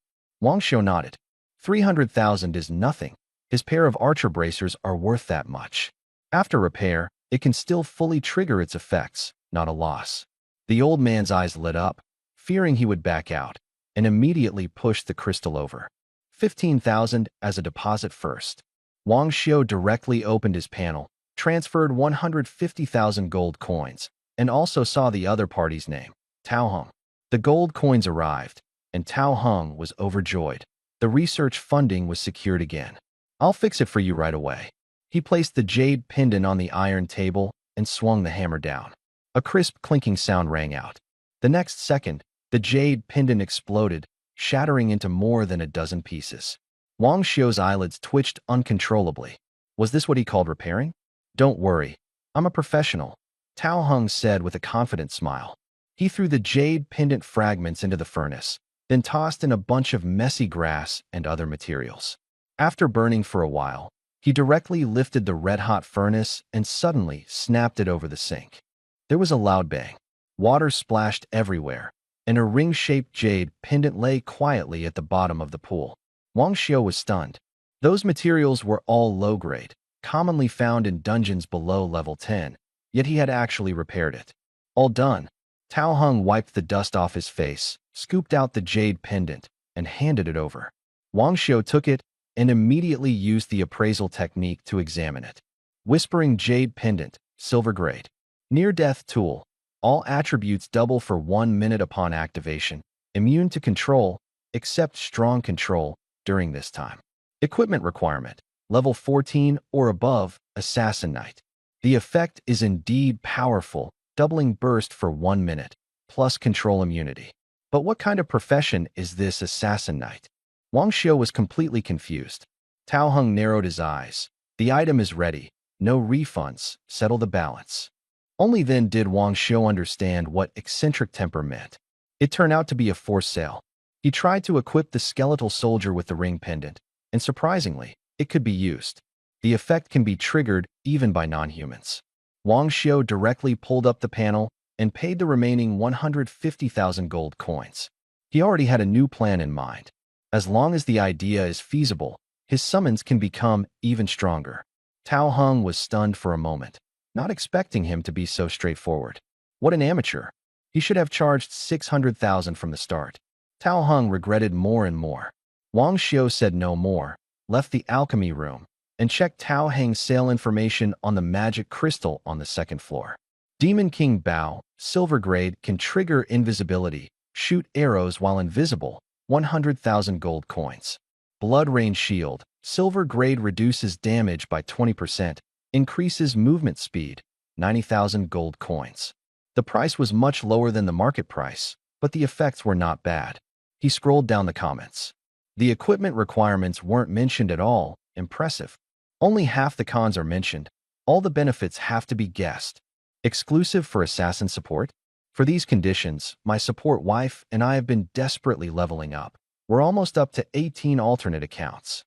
Wang Xiu nodded. 300,000 is nothing. His pair of archer bracers are worth that much. After repair, it can still fully trigger its effects, not a loss. The old man's eyes lit up, fearing he would back out, and immediately pushed the crystal over. 15,000 as a deposit first. Wang Xiu directly opened his panel, transferred 150,000 gold coins, and also saw the other party's name, Tao Hung. The gold coins arrived, and Tao Hung was overjoyed. The research funding was secured again. "I'll fix it for you right away." He placed the jade pendant on the iron table and swung the hammer down. A crisp clinking sound rang out. The next second, the jade pendant exploded, shattering into more than a dozen pieces. Wang Xiu's eyelids twitched uncontrollably. Was this what he called repairing? "Don't worry. I'm a professional," Tao Hung said with a confident smile. He threw the jade pendant fragments into the furnace, then tossed in a bunch of messy grass and other materials. After burning for a while, he directly lifted the red-hot furnace and suddenly snapped it over the sink. There was a loud bang. Water splashed everywhere, and a ring-shaped jade pendant lay quietly at the bottom of the pool. Wang Xiu was stunned. Those materials were all low-grade, commonly found in dungeons below level 10, yet he had actually repaired it. All done. Tao Hung wiped the dust off his face, scooped out the jade pendant, and handed it over. Wang Xiu took it and immediately used the appraisal technique to examine it. Whispering jade pendant, silver grade. Near-death tool. All attributes double for 1 minute upon activation. Immune to control, except strong control, during this time. Equipment requirement. Level 14 or above, Assassin Knight. The effect is indeed powerful, doubling burst for 1 minute, plus control immunity. But what kind of profession is this Assassin Knight? Wang Xiu was completely confused. Tao Hung narrowed his eyes. The item is ready. No refunds. Settle the balance. Only then did Wang Xiu understand what eccentric temper meant. It turned out to be a forced sale. He tried to equip the skeletal soldier with the ring pendant, and surprisingly, it could be used. The effect can be triggered even by non-humans. Wang Xiu directly pulled up the panel and paid the remaining 150,000 gold coins. He already had a new plan in mind. As long as the idea is feasible, his summons can become even stronger. Tao Hung was stunned for a moment, not expecting him to be so straightforward. What an amateur. He should have charged 600,000 from the start. Tao Hung regretted more and more. Wang Xiu said no more, left the alchemy room, and check Tao Hang's sale information on the magic crystal on the second floor. Demon King Bao, silver grade, can trigger invisibility, shoot arrows while invisible, 100,000 gold coins. Blood Rain Shield, silver grade, reduces damage by 20%, increases movement speed, 90,000 gold coins. The price was much lower than the market price, but the effects were not bad. He scrolled down the comments. The equipment requirements weren't mentioned at all. Impressive. Only half the cons are mentioned. All the benefits have to be guessed. Exclusive for assassin support? For these conditions, my support wife and I have been desperately leveling up. We're almost up to 18 alternate accounts.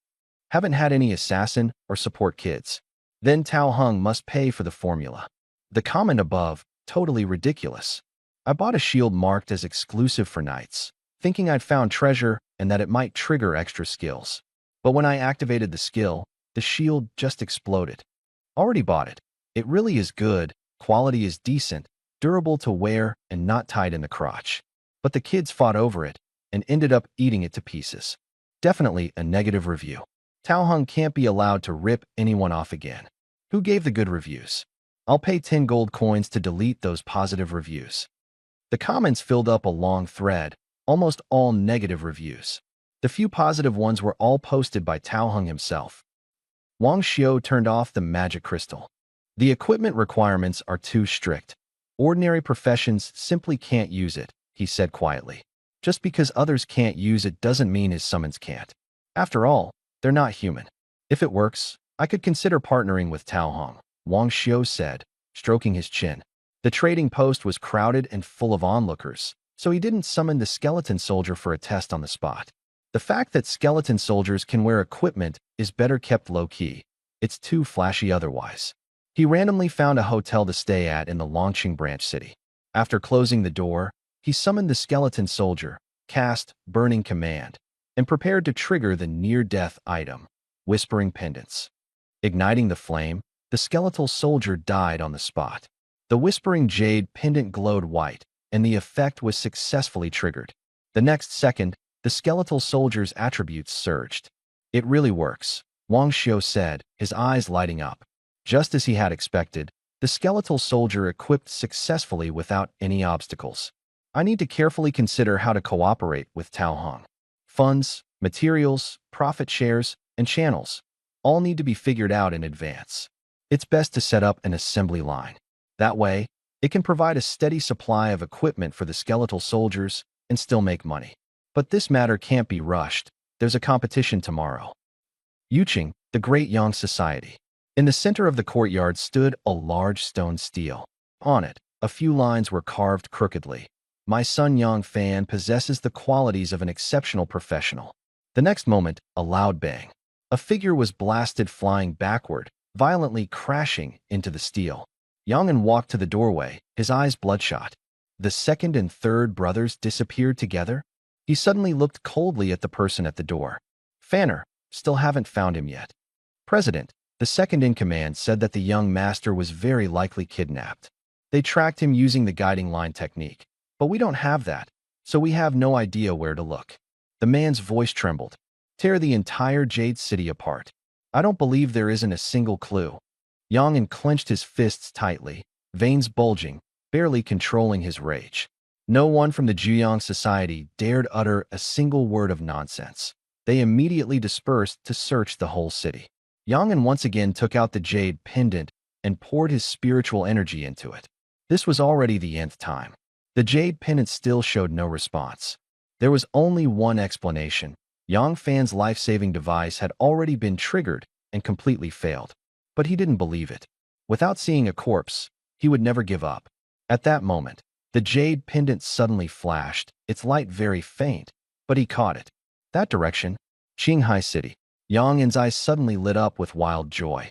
Haven't had any assassin or support kids. Then Tao Hung must pay for the formula. The comment above, totally ridiculous. I bought a shield marked as exclusive for knights, thinking I'd found treasure and that it might trigger extra skills. But when I activated the skill, the shield just exploded. Already bought it. It really is good, quality is decent, durable to wear and not tied in the crotch. But the kids fought over it and ended up eating it to pieces. Definitely a negative review. Tao Hung can't be allowed to rip anyone off again. Who gave the good reviews? I'll pay 10 gold coins to delete those positive reviews. The comments filled up a long thread, almost all negative reviews. The few positive ones were all posted by Tao Hung himself. Wang Xiu turned off the magic crystal. The equipment requirements are too strict. Ordinary professions simply can't use it, he said quietly. Just because others can't use it doesn't mean his summons can't. After all, they're not human. If it works, I could consider partnering with Tao Hung, Wang Xiu said, stroking his chin. The trading post was crowded and full of onlookers, so he didn't summon the skeleton soldier for a test on the spot. The fact that skeleton soldiers can wear equipment is better kept low-key. It's too flashy otherwise. He randomly found a hotel to stay at in the Longqing branch city. After closing the door, he summoned the skeleton soldier, cast Burning Command, and prepared to trigger the near-death item, Whispering Pendants. Igniting the flame, the skeletal soldier died on the spot. The Whispering Jade pendant glowed white, and the effect was successfully triggered. The next second, the skeletal soldier's attributes surged. It really works, Wang Xiu said, his eyes lighting up. Just as he had expected, the skeletal soldier equipped successfully without any obstacles. I need to carefully consider how to cooperate with Tao Hung. Funds, materials, profit shares, and channels all need to be figured out in advance. It's best to set up an assembly line. That way, it can provide a steady supply of equipment for the skeletal soldiers and still make money. But this matter can't be rushed. There's a competition tomorrow. Yuqing, the Great Yang Society. In the center of the courtyard stood a large stone stele. On it, a few lines were carved crookedly. My son Yang Fan possesses the qualities of an exceptional professional. The next moment, a loud bang. A figure was blasted flying backward, violently crashing into the stele. Yang walked to the doorway, his eyes bloodshot. The second and third brothers disappeared together? He suddenly looked coldly at the person at the door. Fanner, still haven't found him yet. President, the second in command, said that the young master was very likely kidnapped. They tracked him using the guiding line technique. But we don't have that, so we have no idea where to look. The man's voice trembled. Tear the entire Jade City apart. I don't believe there isn't a single clue. Yang clenched his fists tightly, veins bulging, barely controlling his rage. No one from the Juyang Society dared utter a single word of nonsense. They immediately dispersed to search the whole city. Yang once again took out the jade pendant and poured his spiritual energy into it. This was already the nth time. The jade pendant still showed no response. There was only one explanation. Yang Fan's life-saving device had already been triggered and completely failed. But he didn't believe it. Without seeing a corpse, he would never give up. At that moment, the jade pendant suddenly flashed, its light very faint, but he caught it. That direction, Qinghai City. Yang eyes suddenly lit up with wild joy.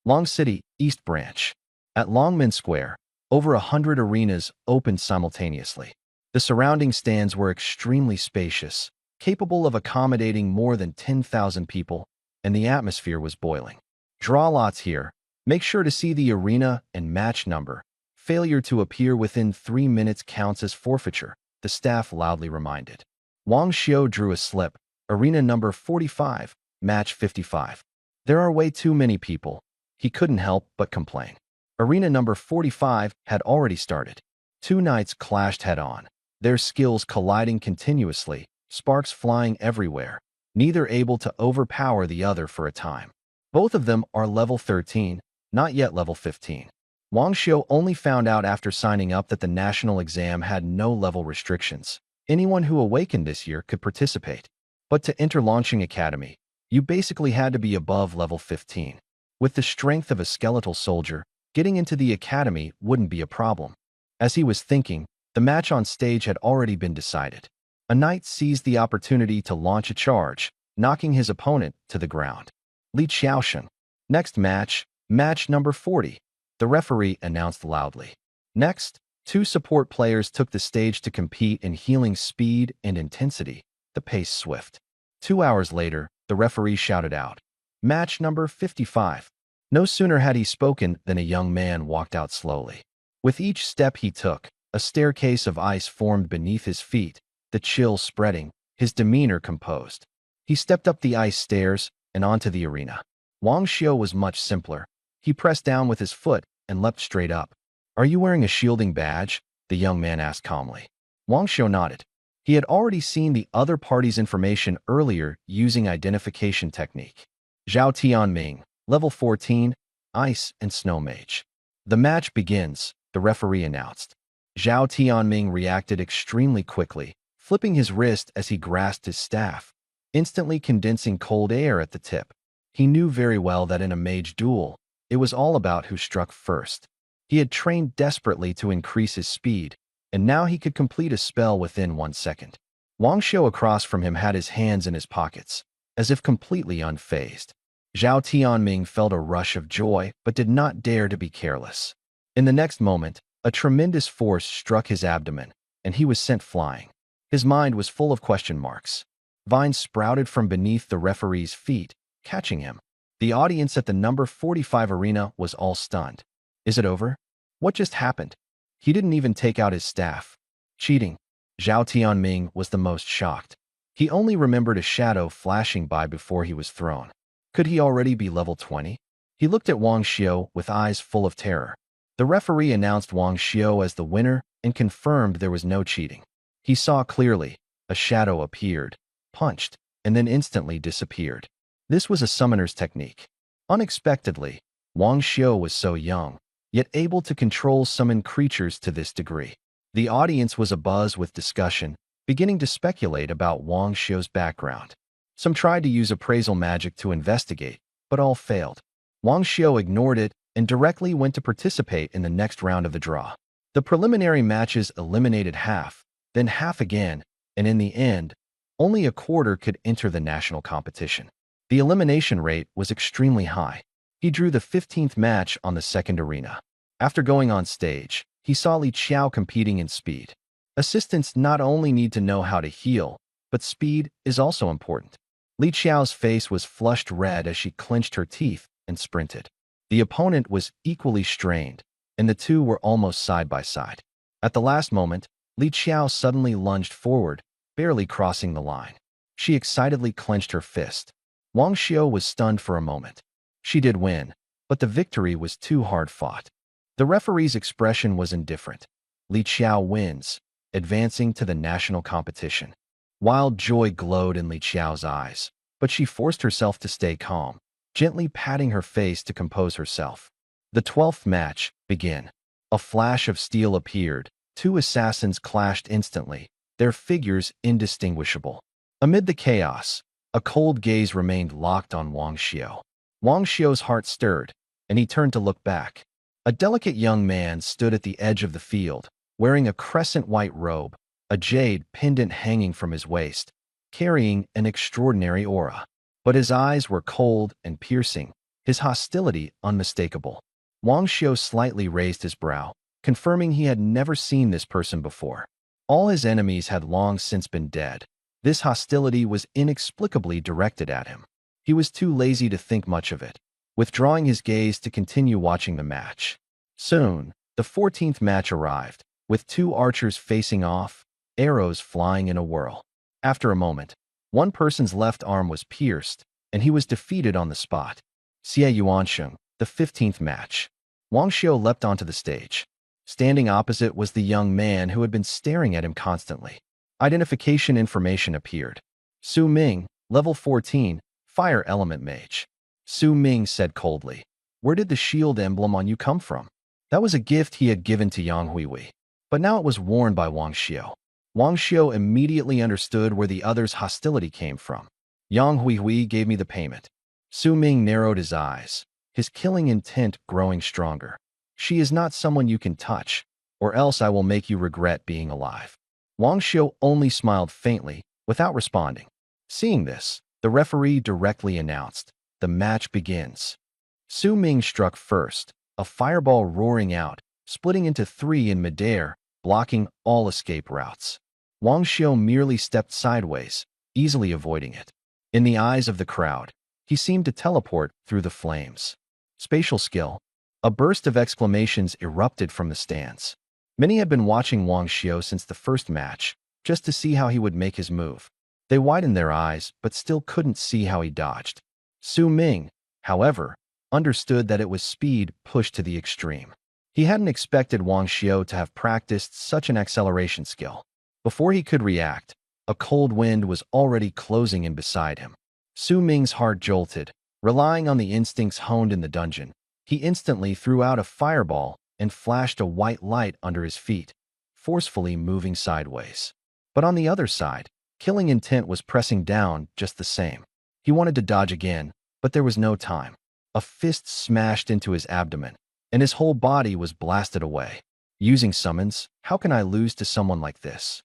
Long City, East Branch. At Longmen Square, over 100 arenas opened simultaneously. The surrounding stands were extremely spacious, capable of accommodating more than 10,000 people, and the atmosphere was boiling. Draw lots here. Make sure to see the arena and match number. Failure to appear within 3 minutes counts as forfeiture, the staff loudly reminded. Wang Xiu drew a slip. Arena number 45, match 55. There are way too many people. He couldn't help but complain. Arena number 45 had already started. Two knights clashed head-on, their skills colliding continuously, sparks flying everywhere, neither able to overpower the other for a time. Both of them are level 13, not yet level 15. Wang Xiu only found out after signing up that the national exam had no level restrictions. Anyone who awakened this year could participate. But to enter Launching Academy, you basically had to be above level 15. With the strength of a skeletal soldier, getting into the academy wouldn't be a problem. As he was thinking, the match on stage had already been decided. A knight seized the opportunity to launch a charge, knocking his opponent to the ground. Li Xiaoshen. Next match, match number 40. The referee announced loudly. Next, two support players took the stage to compete in healing speed and intensity, the pace swift. 2 hours later, the referee shouted out, "Match number 55." No sooner had he spoken than a young man walked out slowly. With each step he took, a staircase of ice formed beneath his feet, the chill spreading, his demeanor composed. He stepped up the ice stairs and onto the arena. Wang Xiu was much simpler. He pressed down with his foot and leapt straight up. "Are you wearing a shielding badge?" the young man asked calmly. Wang Xiu nodded. He had already seen the other party's information earlier using identification technique. Zhao Tianming, level 14, Ice and Snow Mage. "The match begins," the referee announced. Zhao Tianming reacted extremely quickly, flipping his wrist as he grasped his staff, instantly condensing cold air at the tip. He knew very well that in a mage duel, it was all about who struck first. He had trained desperately to increase his speed, and now he could complete a spell within 1 second. Wang Xiu across from him had his hands in his pockets, as if completely unfazed. Zhao Tianming felt a rush of joy, but did not dare to be careless. In the next moment, a tremendous force struck his abdomen, and he was sent flying. His mind was full of question marks. Vines sprouted from beneath the referee's feet, catching him. The audience at the number 45 arena was all stunned. Is it over? What just happened? He didn't even take out his staff. Cheating. Zhao Tianming was the most shocked. He only remembered a shadow flashing by before he was thrown. Could he already be level 20? He looked at Wang Xiu with eyes full of terror. The referee announced Wang Xiu as the winner and confirmed there was no cheating. He saw clearly. A shadow appeared, punched, and then instantly disappeared. This was a summoner's technique. Unexpectedly, Wang Xiu was so young, yet able to control summoned creatures to this degree. The audience was abuzz with discussion, beginning to speculate about Wang Xiu's background. Some tried to use appraisal magic to investigate, but all failed. Wang Xiu ignored it and directly went to participate in the next round of the draw. The preliminary matches eliminated half, then half again, and in the end, only a quarter could enter the national competition. The elimination rate was extremely high. He drew the 15th match on the second arena. After going on stage, he saw Li Xiao competing in speed. Assistants not only need to know how to heal, but speed is also important. Li Xiao's face was flushed red as she clenched her teeth and sprinted. The opponent was equally strained, and the two were almost side by side. At the last moment, Li Xiao suddenly lunged forward, barely crossing the line. She excitedly clenched her fist. Wang Xiu was stunned for a moment. She did win, but the victory was too hard fought. The referee's expression was indifferent. Li Xiao wins, advancing to the national competition. Wild joy glowed in Li Xiao's eyes, but she forced herself to stay calm, gently patting her face to compose herself. The 12th match began. A flash of steel appeared. Two assassins clashed instantly, their figures indistinguishable. Amid the chaos, a cold gaze remained locked on Wang Xiu. Wang Xiu's heart stirred, and he turned to look back. A delicate young man stood at the edge of the field, wearing a crescent white robe, a jade pendant hanging from his waist, carrying an extraordinary aura. But his eyes were cold and piercing, his hostility unmistakable. Wang Xiu slightly raised his brow, confirming he had never seen this person before. All his enemies had long since been dead. This hostility was inexplicably directed at him. He was too lazy to think much of it, withdrawing his gaze to continue watching the match. Soon, the 14th match arrived, with two archers facing off, arrows flying in a whirl. After a moment, one person's left arm was pierced, and he was defeated on the spot. Xie Yuansheng, the 15th match. Wang Xiu leapt onto the stage. Standing opposite was the young man who had been staring at him constantly. Identification information appeared. Su Ming, level 14, Fire Element Mage. Su Ming said coldly, "Where did the shield emblem on you come from?" That was a gift he had given to Yang Huihui, but now it was worn by Wang Xiu. Wang Xiu immediately understood where the other's hostility came from. Yang Huihui gave me the payment. Su Ming narrowed his eyes, his killing intent growing stronger. She is not someone you can touch, or else I will make you regret being alive. Wang Xiu only smiled faintly, without responding. Seeing this, the referee directly announced, "The match begins." Su Ming struck first, a fireball roaring out, splitting into 3 in midair, blocking all escape routes. Wang Xiu merely stepped sideways, easily avoiding it. In the eyes of the crowd, he seemed to teleport through the flames. Spatial skill. A burst of exclamations erupted from the stands. Many had been watching Wang Xiu since the first match, just to see how he would make his move. They widened their eyes, but still couldn't see how he dodged. Su Ming, however, understood that it was speed pushed to the extreme. He hadn't expected Wang Xiu to have practiced such an acceleration skill. Before he could react, a cold wind was already closing in beside him. Su Ming's heart jolted. Relying on the instincts honed in the dungeon, he instantly threw out a fireball and flashed a white light under his feet, forcefully moving sideways. But on the other side, killing intent was pressing down just the same. He wanted to dodge again, but there was no time. A fist smashed into his abdomen, and his whole body was blasted away. Using summons, how can I lose to someone like this?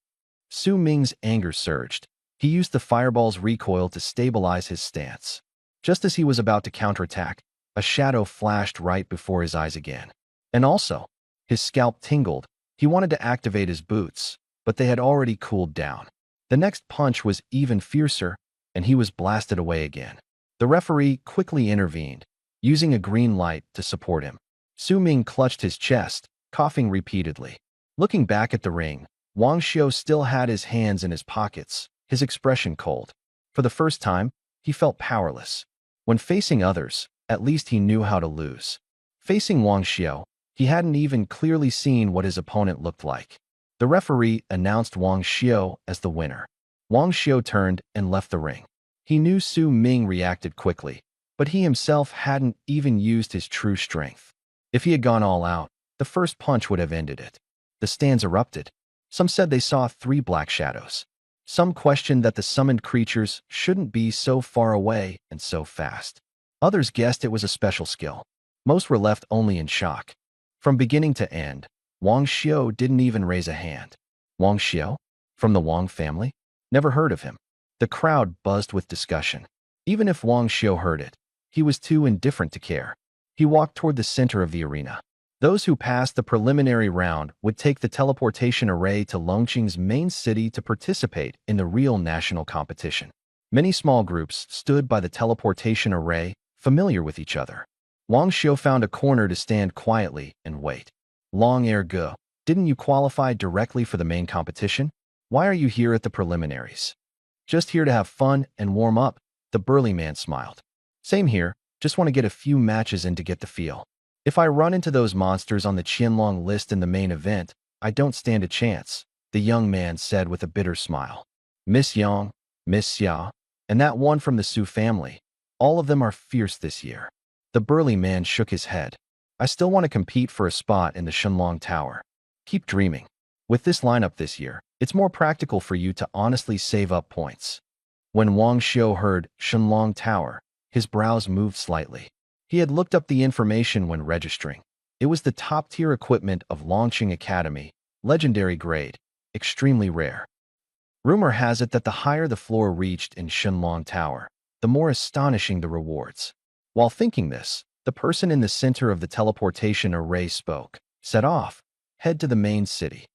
Su Ming's anger surged. He used the fireball's recoil to stabilize his stance. Just as he was about to counterattack, a shadow flashed right before his eyes again. And also, his scalp tingled. He wanted to activate his boots, but they had already cooled down. The next punch was even fiercer, and he was blasted away again. The referee quickly intervened, using a green light to support him. Su Ming clutched his chest, coughing repeatedly. Looking back at the ring, Wang Xiu still had his hands in his pockets, his expression cold. For the first time, he felt powerless. When facing others, at least he knew how to lose. Facing Wang Xiu, he hadn't even clearly seen what his opponent looked like. The referee announced Wang Xiu as the winner. Wang Xiu turned and left the ring. He knew Su Ming reacted quickly, but he himself hadn't even used his true strength. If he had gone all out, the first punch would have ended it. The stands erupted. Some said they saw 3 black shadows. Some questioned that the summoned creatures shouldn't be so far away and so fast. Others guessed it was a special skill. Most were left only in shock. From beginning to end, Wang Xiu didn't even raise a hand. Wang Xiu? From the Wang family? Never heard of him. The crowd buzzed with discussion. Even if Wang Xiu heard it, he was too indifferent to care. He walked toward the center of the arena. Those who passed the preliminary round would take the teleportation array to Longqing's main city to participate in the real national competition. Many small groups stood by the teleportation array, familiar with each other. Wang Xiu found a corner to stand quietly and wait. Long ergo, didn't you qualify directly for the main competition? Why are you here at the preliminaries? Just here to have fun and warm up, the burly man smiled. Same here, just want to get a few matches in to get the feel. If I run into those monsters on the Qianlong list in the main event, I don't stand a chance, the young man said with a bitter smile. Miss Yang, Miss Xia, and that one from the Su family, all of them are fierce this year. The burly man shook his head. I still want to compete for a spot in the Qianlong Tower. Keep dreaming. With this lineup this year, it's more practical for you to honestly save up points. When Wang Xiu heard Qianlong Tower, his brows moved slightly. He had looked up the information when registering. It was the top-tier equipment of Longqing Academy, legendary grade, extremely rare. Rumor has it that the higher the floor reached in Qianlong Tower, the more astonishing the rewards. While thinking this, the person in the center of the teleportation array spoke. Set off. Head to the main city.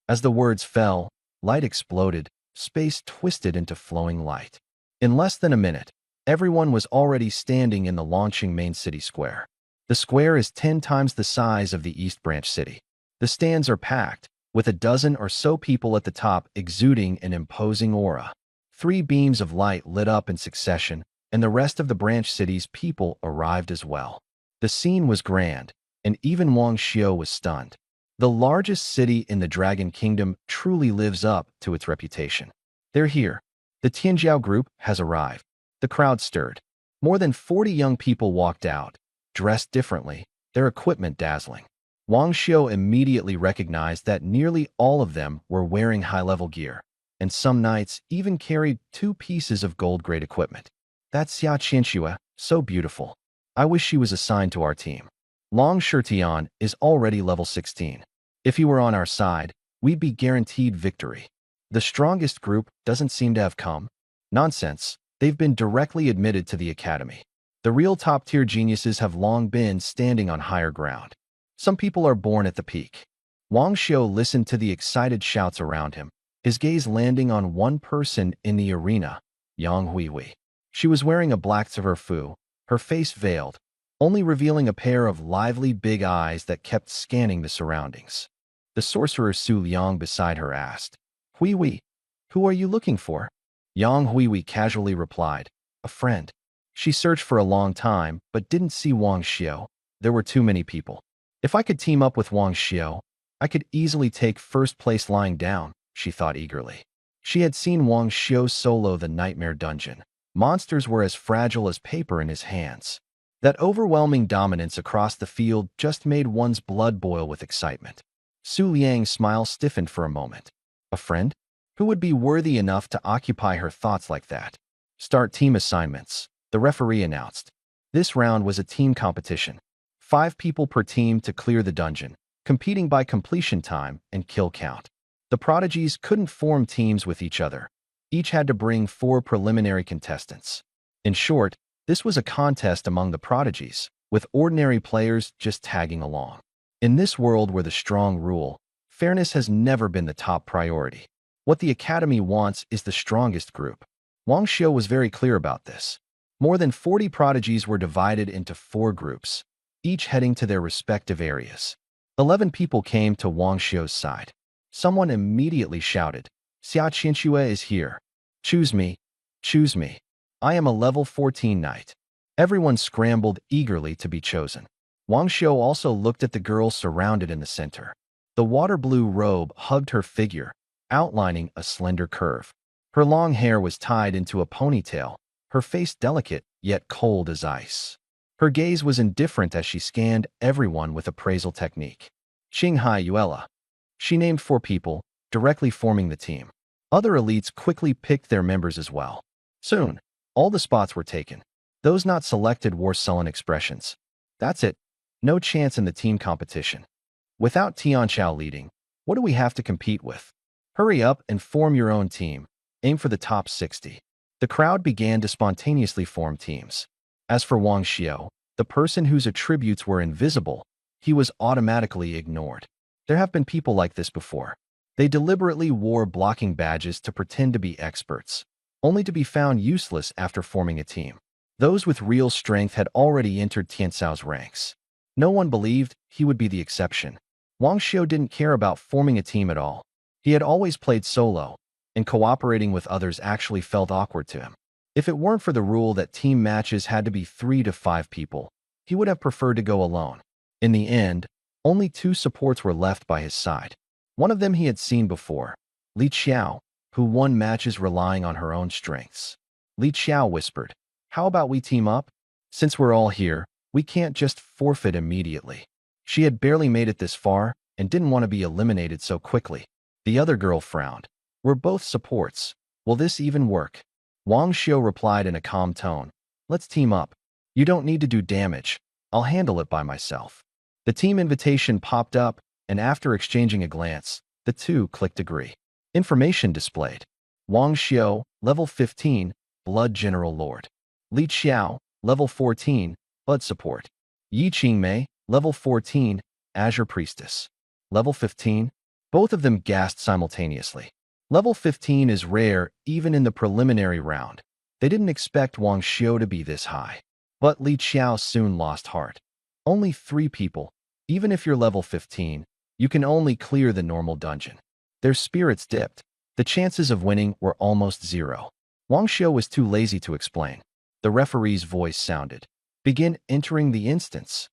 As the words fell, light exploded, space twisted into flowing light. In less than a minute, everyone was already standing in the Longqing main city square. The square is 10 times the size of the East Branch city. The stands are packed, with a dozen or so people at the top exuding an imposing aura. 3 beams of light lit up in succession, and the rest of the branch city's people arrived as well. The scene was grand, and even Wang Xiu was stunned. The largest city in the Dragon Kingdom truly lives up to its reputation. They're here. The Tianjiao group has arrived. The crowd stirred. More than 40 young people walked out, dressed differently, their equipment dazzling. Wang Xiu immediately recognized that nearly all of them were wearing high-level gear, and some knights even carried 2 pieces of gold-grade equipment. That's Xia Qianxue, so beautiful. I wish she was assigned to our team. Long Shirtian is already level 16. If he were on our side, we'd be guaranteed victory. The strongest group doesn't seem to have come. Nonsense, they've been directly admitted to the academy. The real top-tier geniuses have long been standing on higher ground. Some people are born at the peak. Wang Xiu listened to the excited shouts around him, his gaze landing on one person in the arena, Yang Huihui. She was wearing a black fu, her face veiled, only revealing a pair of lively big eyes that kept scanning the surroundings. The sorcerer Su Liang beside her asked, "Huihui, who are you looking for?" Yang Huihui casually replied, "A friend." She searched for a long time, but didn't see Wang Xiu. There were too many people. If I could team up with Wang Xiu, I could easily take first place lying down, she thought eagerly. She had seen Wang Xiu solo the Nightmare Dungeon. Monsters were as fragile as paper in his hands. That overwhelming dominance across the field just made one's blood boil with excitement. Su Liang's smile stiffened for a moment. A friend? Who would be worthy enough to occupy her thoughts like that? Start team assignments, the referee announced. This round was a team competition. 5 people per team to clear the dungeon, competing by completion time and kill count. The prodigies couldn't form teams with each other. Each had to bring 4 preliminary contestants. In short, this was a contest among the prodigies, with ordinary players just tagging along. In this world where the strong rule, fairness has never been the top priority. What the Academy wants is the strongest group. Wang Xiu was very clear about this. More than 40 prodigies were divided into 4 groups, each heading to their respective areas. 11 people came to Wang Xiu's side. Someone immediately shouted, "Xia Qianxue is here. Choose me. Choose me. I am a level 14 knight." Everyone scrambled eagerly to be chosen. Wang Xiu also looked at the girl surrounded in the center. The water blue robe hugged her figure, outlining a slender curve. Her long hair was tied into a ponytail, her face delicate yet cold as ice. Her gaze was indifferent as she scanned everyone with appraisal technique. Qinghai Yuela. She named 4 people, directly forming the team. Other elites quickly picked their members as well. Soon, all the spots were taken. Those not selected wore sullen expressions. That's it. No chance in the team competition. Without Tianqiao leading, what do we have to compete with? Hurry up and form your own team. Aim for the top 60. The crowd began to spontaneously form teams. As for Wang Xiu, the person whose attributes were invisible, he was automatically ignored. There have been people like this before. They deliberately wore blocking badges to pretend to be experts, only to be found useless after forming a team. Those with real strength had already entered Tiancao's ranks. No one believed he would be the exception. Wang Xiu didn't care about forming a team at all. He had always played solo, and cooperating with others actually felt awkward to him. If it weren't for the rule that team matches had to be 3 to 5 people, he would have preferred to go alone. In the end, only 2 supports were left by his side. One of them he had seen before, Li Qiao, who won matches relying on her own strengths. Li Qiao whispered, "How about we team up? Since we're all here, we can't just forfeit immediately." She had barely made it this far and didn't want to be eliminated so quickly. The other girl frowned. "We're both supports. Will this even work?" Wang Xiu replied in a calm tone, "Let's team up. You don't need to do damage. I'll handle it by myself." The team invitation popped up, and after exchanging a glance, the 2 clicked agree. Information displayed. Wang Xiu, level 15, Blood General Lord. Li Qiao, level 14, Blood Support. Yi Qingmei, level 14, Azure Priestess. Level 15? Both of them gasped simultaneously. Level 15 is rare even in the preliminary round. They didn't expect Wang Xiu to be this high. But Li Qiao soon lost heart. Only 3 people. Even if you're level 15, you can only clear the normal dungeon. Their spirits dipped. The chances of winning were almost 0. Wang Xiu was too lazy to explain. The referee's voice sounded. Begin entering the instance.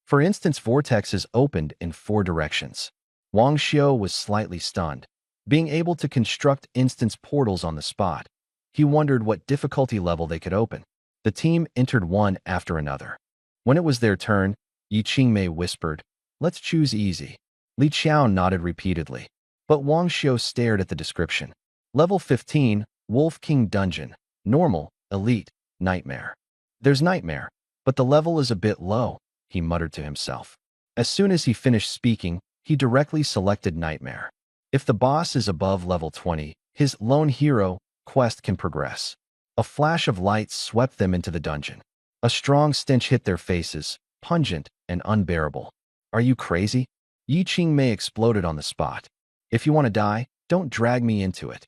For instance, vortexes opened in 4 directions. Wang Xiu was slightly stunned, being able to construct instance portals on the spot. He wondered what difficulty level they could open. The team entered one after another. When it was their turn, Yi Qingmei whispered, "Let's choose easy." Li Qiao nodded repeatedly. But Wang Xiu stared at the description. Level 15, Wolf King Dungeon. Normal, Elite, Nightmare. There's Nightmare, but the level is a bit low, he muttered to himself. As soon as he finished speaking, he directly selected Nightmare. If the boss is above level 20, his Lone Hero quest can progress. A flash of light swept them into the dungeon. A strong stench hit their faces, pungent and unbearable. Are you crazy? Yi Qingmei exploded on the spot. If you want to die, don't drag me into it.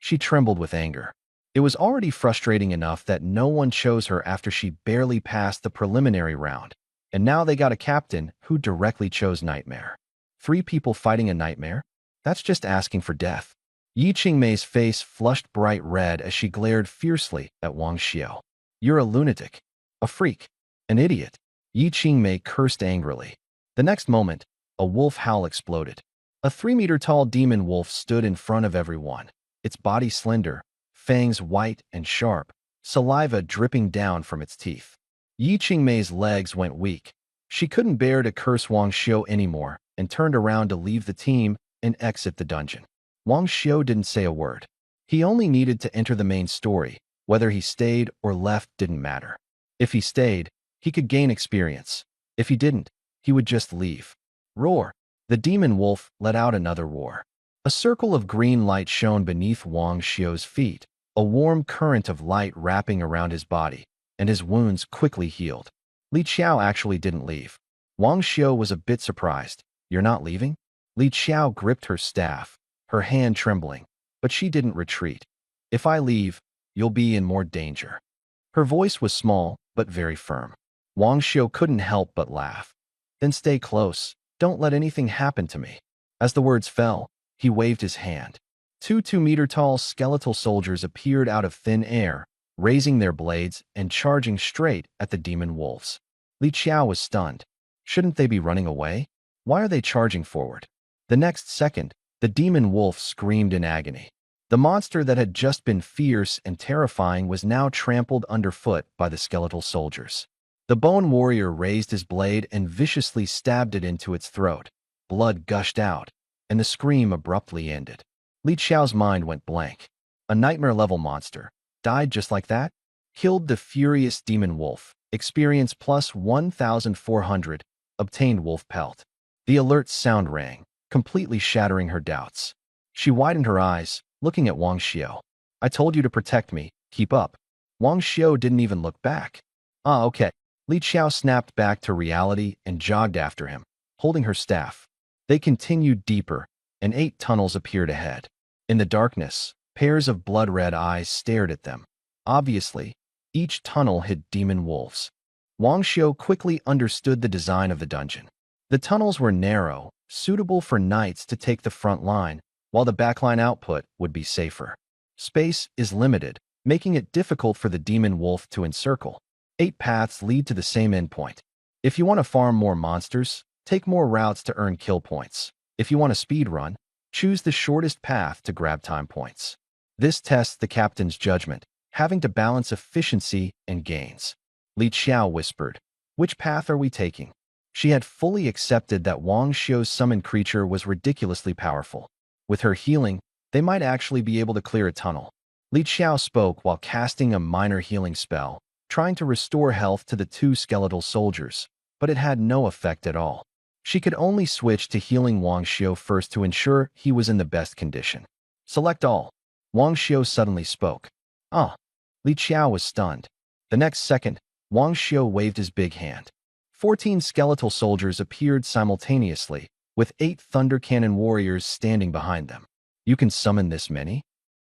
She trembled with anger. It was already frustrating enough that no one chose her after she barely passed the preliminary round. And now they got a captain who directly chose Nightmare. 3 people fighting a Nightmare? That's just asking for death. Yi Qingmei's face flushed bright red as she glared fiercely at Wang Xiu. You're a lunatic. A freak. An idiot. Yi Qingmei cursed angrily. The next moment, a wolf howl exploded. A 3-meter-tall demon wolf stood in front of everyone, its body slender, fangs white and sharp, saliva dripping down from its teeth. Yi Qingmei's legs went weak. She couldn't bear to curse Wang Xiu anymore and turned around to leave the team and exit the dungeon. Wang Xiu didn't say a word. He only needed to enter the main story. Whether he stayed or left didn't matter. If he stayed, he could gain experience. If he didn't, he would just leave. Roar! The demon wolf let out another roar. A circle of green light shone beneath Wang Xiu's feet, a warm current of light wrapping around his body, and his wounds quickly healed. Li Qiao actually didn't leave. Wang Xiu was a bit surprised. You're not leaving? Li Qiao gripped her staff, her hand trembling, but she didn't retreat. If I leave, you'll be in more danger. Her voice was small, but very firm. Wang Xiu couldn't help but laugh. Then stay close. Don't let anything happen to me. As the words fell, he waved his hand. 2 2-meter-tall skeletal soldiers appeared out of thin air, raising their blades and charging straight at the demon wolves. Li Qiao was stunned. Shouldn't they be running away? Why are they charging forward? The next second, the demon wolf screamed in agony. The monster that had just been fierce and terrifying was now trampled underfoot by the skeletal soldiers. The bone warrior raised his blade and viciously stabbed it into its throat. Blood gushed out, and the scream abruptly ended. Li Qiao's mind went blank. A nightmare-level monster died just like that? Killed the furious demon wolf. Experience plus 1,400. Obtained wolf pelt. The alert sound rang, completely shattering her doubts. She widened her eyes, looking at Wang Xiu. I told you to protect me. Keep up. Wang Xiu didn't even look back. Ah, okay. Li Qiao snapped back to reality and jogged after him, holding her staff. They continued deeper, and 8 tunnels appeared ahead. In the darkness, pairs of blood-red eyes stared at them. Obviously, each tunnel hid demon wolves. Wang Xiu quickly understood the design of the dungeon. The tunnels were narrow, suitable for knights to take the front line, while the backline output would be safer. Space is limited, making it difficult for the demon wolf to encircle. 8 paths lead to the same endpoint. If you want to farm more monsters, take more routes to earn kill points. If you want to speed run, choose the shortest path to grab time points. This tests the captain's judgment, having to balance efficiency and gains. Li Qiao whispered, "Which path are we taking?" She had fully accepted that Wang Xiu's summoned creature was ridiculously powerful. With her healing, they might actually be able to clear a tunnel. Li Qiao spoke while casting a minor healing spell, trying to restore health to the 2 skeletal soldiers, but it had no effect at all. She could only switch to healing Wang Xiu first to ensure he was in the best condition. Select all. Wang Xiu suddenly spoke. Ah! Li Qiao was stunned. The next second, Wang Xiu waved his big hand. 14 skeletal soldiers appeared simultaneously, with 8 thunder cannon warriors standing behind them. You can summon this many?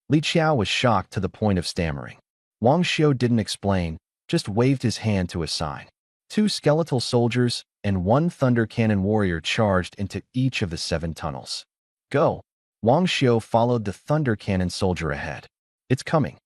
Li Qiao was shocked to the point of stammering. Wang Xiu didn't explain, just waved his hand to a sign. 2 skeletal soldiers and 1 thunder cannon warrior charged into each of the 7 tunnels. Go! Wang Xiu followed the thunder cannon soldier ahead. It's coming.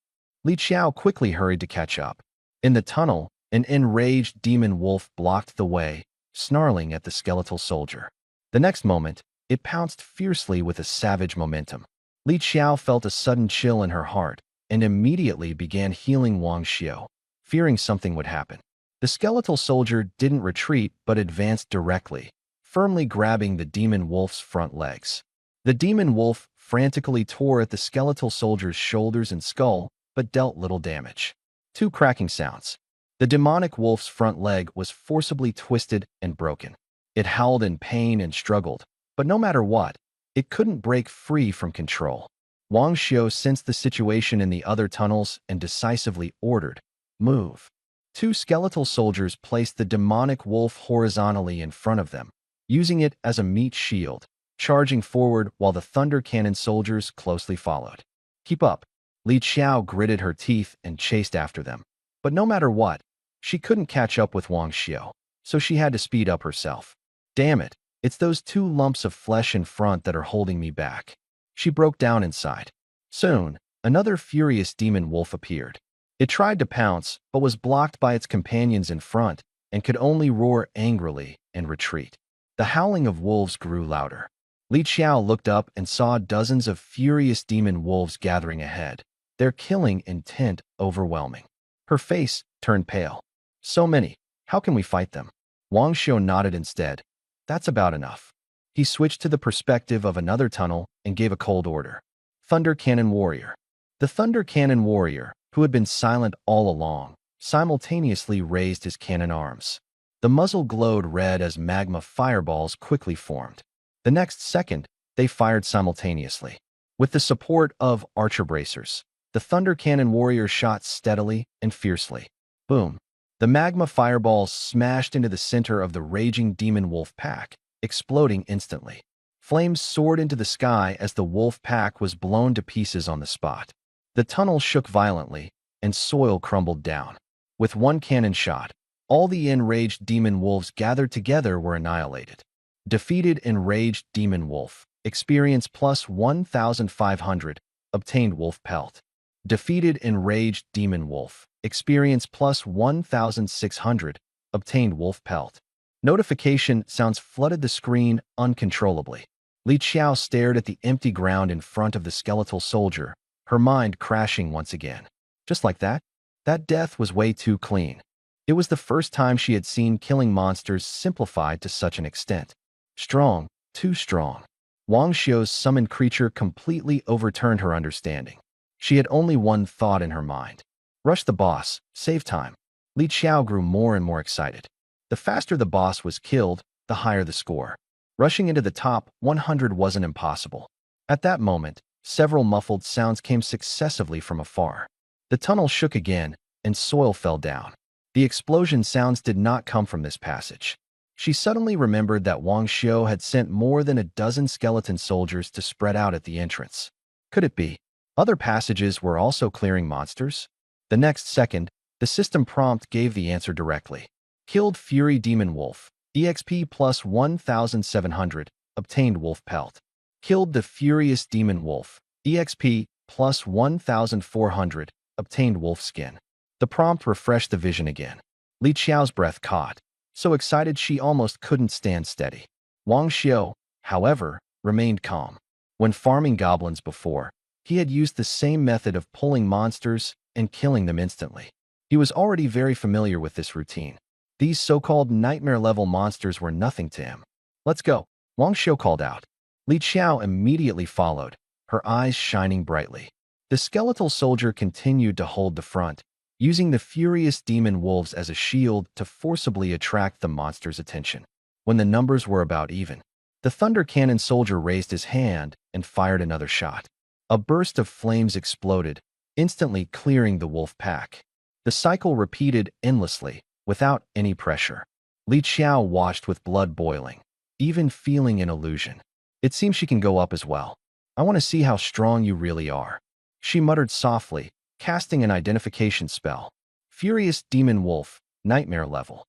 Li Qiao quickly hurried to catch up. In the tunnel, an enraged demon wolf blocked the way, snarling at the skeletal soldier. The next moment, it pounced fiercely with a savage momentum. Li Xiao felt a sudden chill in her heart and immediately began healing Wang Xiu, fearing something would happen. The skeletal soldier didn't retreat but advanced directly, firmly grabbing the demon wolf's front legs. The demon wolf frantically tore at the skeletal soldier's shoulders and skull, but dealt little damage. Two cracking sounds. The demonic wolf's front leg was forcibly twisted and broken. It howled in pain and struggled, but no matter what, it couldn't break free from control. Wang Xiu sensed the situation in the other tunnels and decisively ordered, "Move." Two skeletal soldiers placed the demonic wolf horizontally in front of them, using it as a meat shield, charging forward while the thunder cannon soldiers closely followed. "Keep up." Li Xiao gritted her teeth and chased after them. But no matter what, she couldn't catch up with Wang Xiu, so she had to speed up herself. "Damn it, it's those two lumps of flesh in front that are holding me back." She broke down inside. Soon, another furious demon wolf appeared. It tried to pounce, but was blocked by its companions in front and could only roar angrily and retreat. The howling of wolves grew louder. Li Xiao looked up and saw dozens of furious demon wolves gathering ahead, their killing intent overwhelming. Her face turned pale. "So many. How can we fight them?" Wang Xiu nodded instead. "That's about enough." He switched to the perspective of another tunnel and gave a cold order. "Thunder Cannon Warrior." The Thunder Cannon Warrior, who had been silent all along, simultaneously raised his cannon arms. The muzzle glowed red as magma fireballs quickly formed. The next second, they fired simultaneously. With the support of archer bracers, the Thunder Cannon Warrior shot steadily and fiercely. Boom! The magma fireballs smashed into the center of the raging demon wolf pack, exploding instantly. Flames soared into the sky as the wolf pack was blown to pieces on the spot. The tunnel shook violently, and soil crumbled down. With one cannon shot, all the enraged demon wolves gathered together were annihilated. Defeated enraged demon wolf. Experience plus 1,500. Obtained wolf pelt. Defeated enraged demon wolf. Experience plus 1,600. Obtained wolf pelt. Notification sounds flooded the screen uncontrollably. Li Xiao stared at the empty ground in front of the skeletal soldier, her mind crashing once again. Just like that? That death was way too clean. It was the first time she had seen killing monsters simplified to such an extent. Strong, too strong. Wang Xiu's summoned creature completely overturned her understanding. She had only one thought in her mind. Rush the boss, save time. Li Xiao grew more and more excited. The faster the boss was killed, the higher the score. Rushing into the top 100 wasn't impossible. At that moment, several muffled sounds came successively from afar. The tunnel shook again, and soil fell down. The explosion sounds did not come from this passage. She suddenly remembered that Wang Xiu had sent more than a dozen skeleton soldiers to spread out at the entrance. Could it be? Other passages were also clearing monsters? The next second, the system prompt gave the answer directly. Killed Fury Demon Wolf. EXP plus 1,700. Obtained Wolf Pelt. Killed the Furious Demon Wolf. EXP plus 1,400. Obtained Wolf Skin. The prompt refreshed the vision again. Li Xiao's breath caught, so excited she almost couldn't stand steady. Wang Xiu, however, remained calm. When farming goblins before, he had used the same method of pulling monsters and killing them instantly. He was already very familiar with this routine. These so-called nightmare-level monsters were nothing to him. "Let's go," Wang Xiu called out. Li Xiao immediately followed, her eyes shining brightly. The skeletal soldier continued to hold the front, using the furious demon wolves as a shield to forcibly attract the monster's attention. When the numbers were about even, the thunder cannon soldier raised his hand and fired another shot. A burst of flames exploded, instantly clearing the wolf pack. The cycle repeated endlessly, without any pressure. Li Xiao watched with blood boiling, even feeling an illusion. "It seems she can go up as well. I want to see how strong you really are," she muttered softly, casting an identification spell. Furious Demon Wolf, Nightmare Level.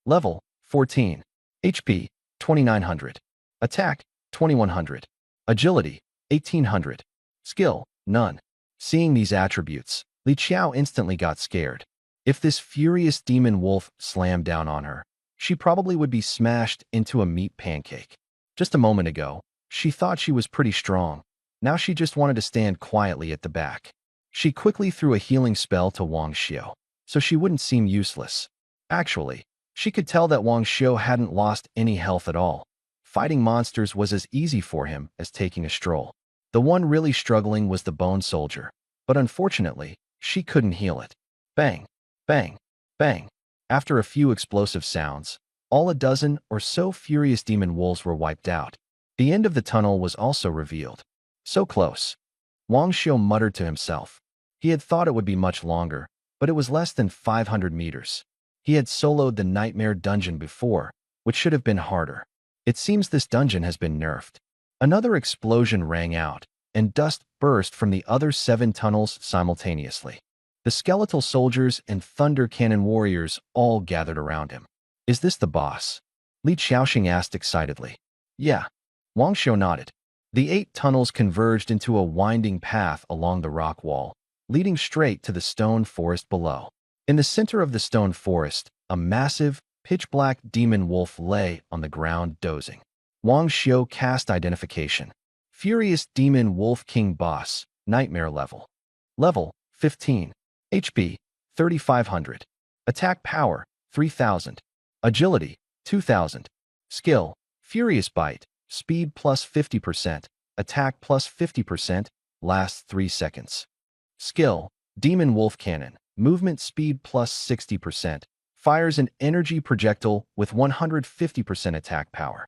Level 14. HP 2,900. Attack 2,100. Agility 1,800. Skill none. Seeing these attributes, Li Xiao instantly got scared. If this furious demon wolf slammed down on her, she probably would be smashed into a meat pancake. Just a moment ago, she thought she was pretty strong. Now she just wanted to stand quietly at the back. She quickly threw a healing spell to Wang Xiu, so she wouldn't seem useless. Actually, she could tell that Wang Xiu hadn't lost any health at all. Fighting monsters was as easy for him as taking a stroll. The one really struggling was the bone soldier, but unfortunately, she couldn't heal it. Bang, bang, bang. After a few explosive sounds, all a dozen or so furious demon wolves were wiped out. The end of the tunnel was also revealed. So close. Wang Xiu muttered to himself. He had thought it would be much longer, but it was less than 500 meters. He had soloed the Nightmare Dungeon before, which should have been harder. It seems this dungeon has been nerfed. Another explosion rang out, and dust burst from the other 7 tunnels simultaneously. The skeletal soldiers and thunder cannon warriors all gathered around him. Is this the boss? Li Xiaoxing asked excitedly. Yeah. Wang Xiu nodded. The 8 tunnels converged into a winding path along the rock wall, leading straight to the stone forest below. In the center of the stone forest, a massive, pitch-black demon wolf lay on the ground dozing. Wang Xiu cast identification. Furious Demon Wolf King Boss, Nightmare Level. Level 15. HP 3500. Attack Power 3000. Agility 2000. Skill Furious Bite. Speed plus 50%. Attack plus 50%. Lasts 3 seconds. Skill Demon Wolf Cannon. Movement speed plus 60%. Fires an energy projectile with 150% attack power.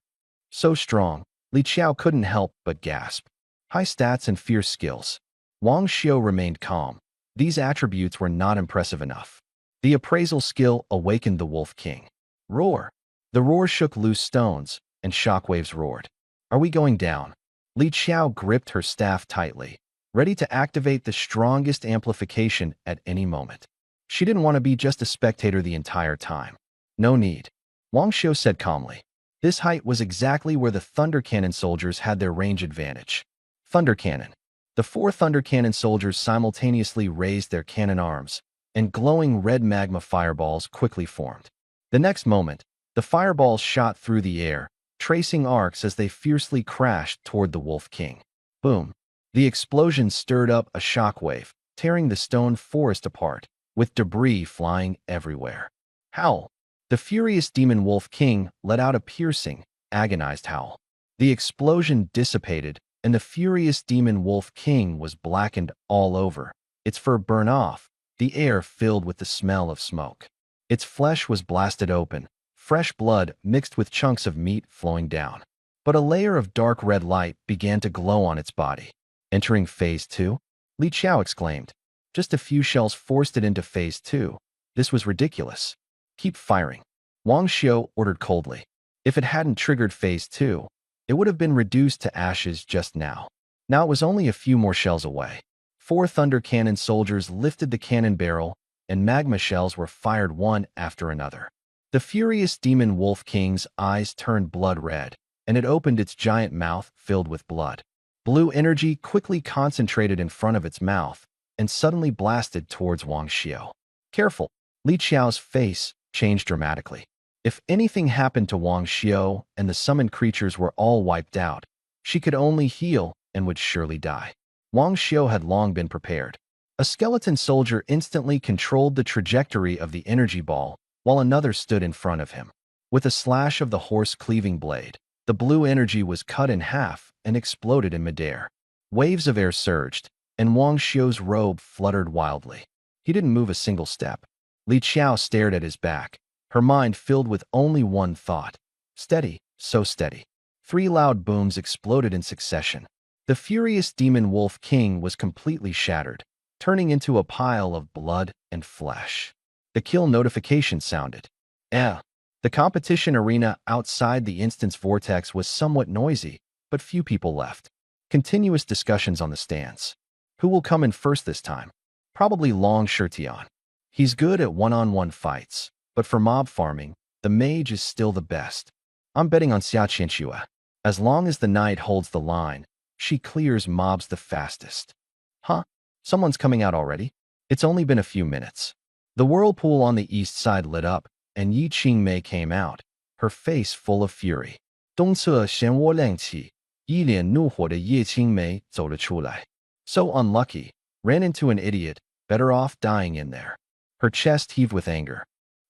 So strong, Li Qiao couldn't help but gasp. High stats and fierce skills. Wang Xiu remained calm. These attributes were not impressive enough. The appraisal skill awakened the Wolf King. Roar! The roar shook loose stones, and shockwaves roared. Are we going down? Li Qiao gripped her staff tightly, ready to activate the strongest amplification at any moment. She didn't want to be just a spectator the entire time. No need. Wang Xiu said calmly. This height was exactly where the Thunder Cannon soldiers had their range advantage. Thunder Cannon. The 4 Thunder Cannon soldiers simultaneously raised their cannon arms, and glowing red magma fireballs quickly formed. The next moment, the fireballs shot through the air, tracing arcs as they fiercely crashed toward the Wolf King. Boom. The explosion stirred up a shockwave, tearing the stone forest apart, with debris flying everywhere. Howl! The furious Demon Wolf King let out a piercing, agonized howl. The explosion dissipated, and the furious Demon Wolf King was blackened all over, its fur burned off, the air filled with the smell of smoke. Its flesh was blasted open, fresh blood mixed with chunks of meat flowing down. But a layer of dark red light began to glow on its body. Entering Phase 2? Li Qiao exclaimed. Just a few shells forced it into Phase 2. This was ridiculous. Keep firing. Wang Xiu ordered coldly. If it hadn't triggered Phase 2, it would have been reduced to ashes just now. Now it was only a few more shells away. 4 Thunder Cannon soldiers lifted the cannon barrel, and magma shells were fired one after another. The furious Demon Wolf King's eyes turned blood red, and it opened its giant mouth filled with blood. Blue energy quickly concentrated in front of its mouth, and suddenly blasted towards Wang Xiu. Careful! Li Qiao's face changed dramatically. If anything happened to Wang Xiu and the summoned creatures were all wiped out, she could only heal and would surely die. Wang Xiu had long been prepared. A skeleton soldier instantly controlled the trajectory of the energy ball, while another stood in front of him. With a slash of the horse-cleaving blade, the blue energy was cut in half and exploded in midair. Waves of air surged, and Wang Xiu's robe fluttered wildly. He didn't move a single step. Li Qiao stared at his back, her mind filled with only one thought. Steady, so steady. 3 loud booms exploded in succession. The furious Demon Wolf King was completely shattered, turning into a pile of blood and flesh. The kill notification sounded. The competition arena outside the instance vortex was somewhat noisy, but few people left. Continuous discussions on the stands. Who will come in first this time? Probably Long Shirtian. He's good at one-on-one fights, but for mob farming, the mage is still the best. I'm betting on Xia Qianxue. As long as the knight holds the line, she clears mobs the fastest. Huh? Someone's coming out already? It's only been a few minutes. The whirlpool on the east side lit up, and Yi Qingmei came out, her face full of fury. 东侧漩涡亮起，一脸怒火的叶青梅走了出来。So unlucky, ran into an idiot, better off dying in there. Her chest heaved with anger.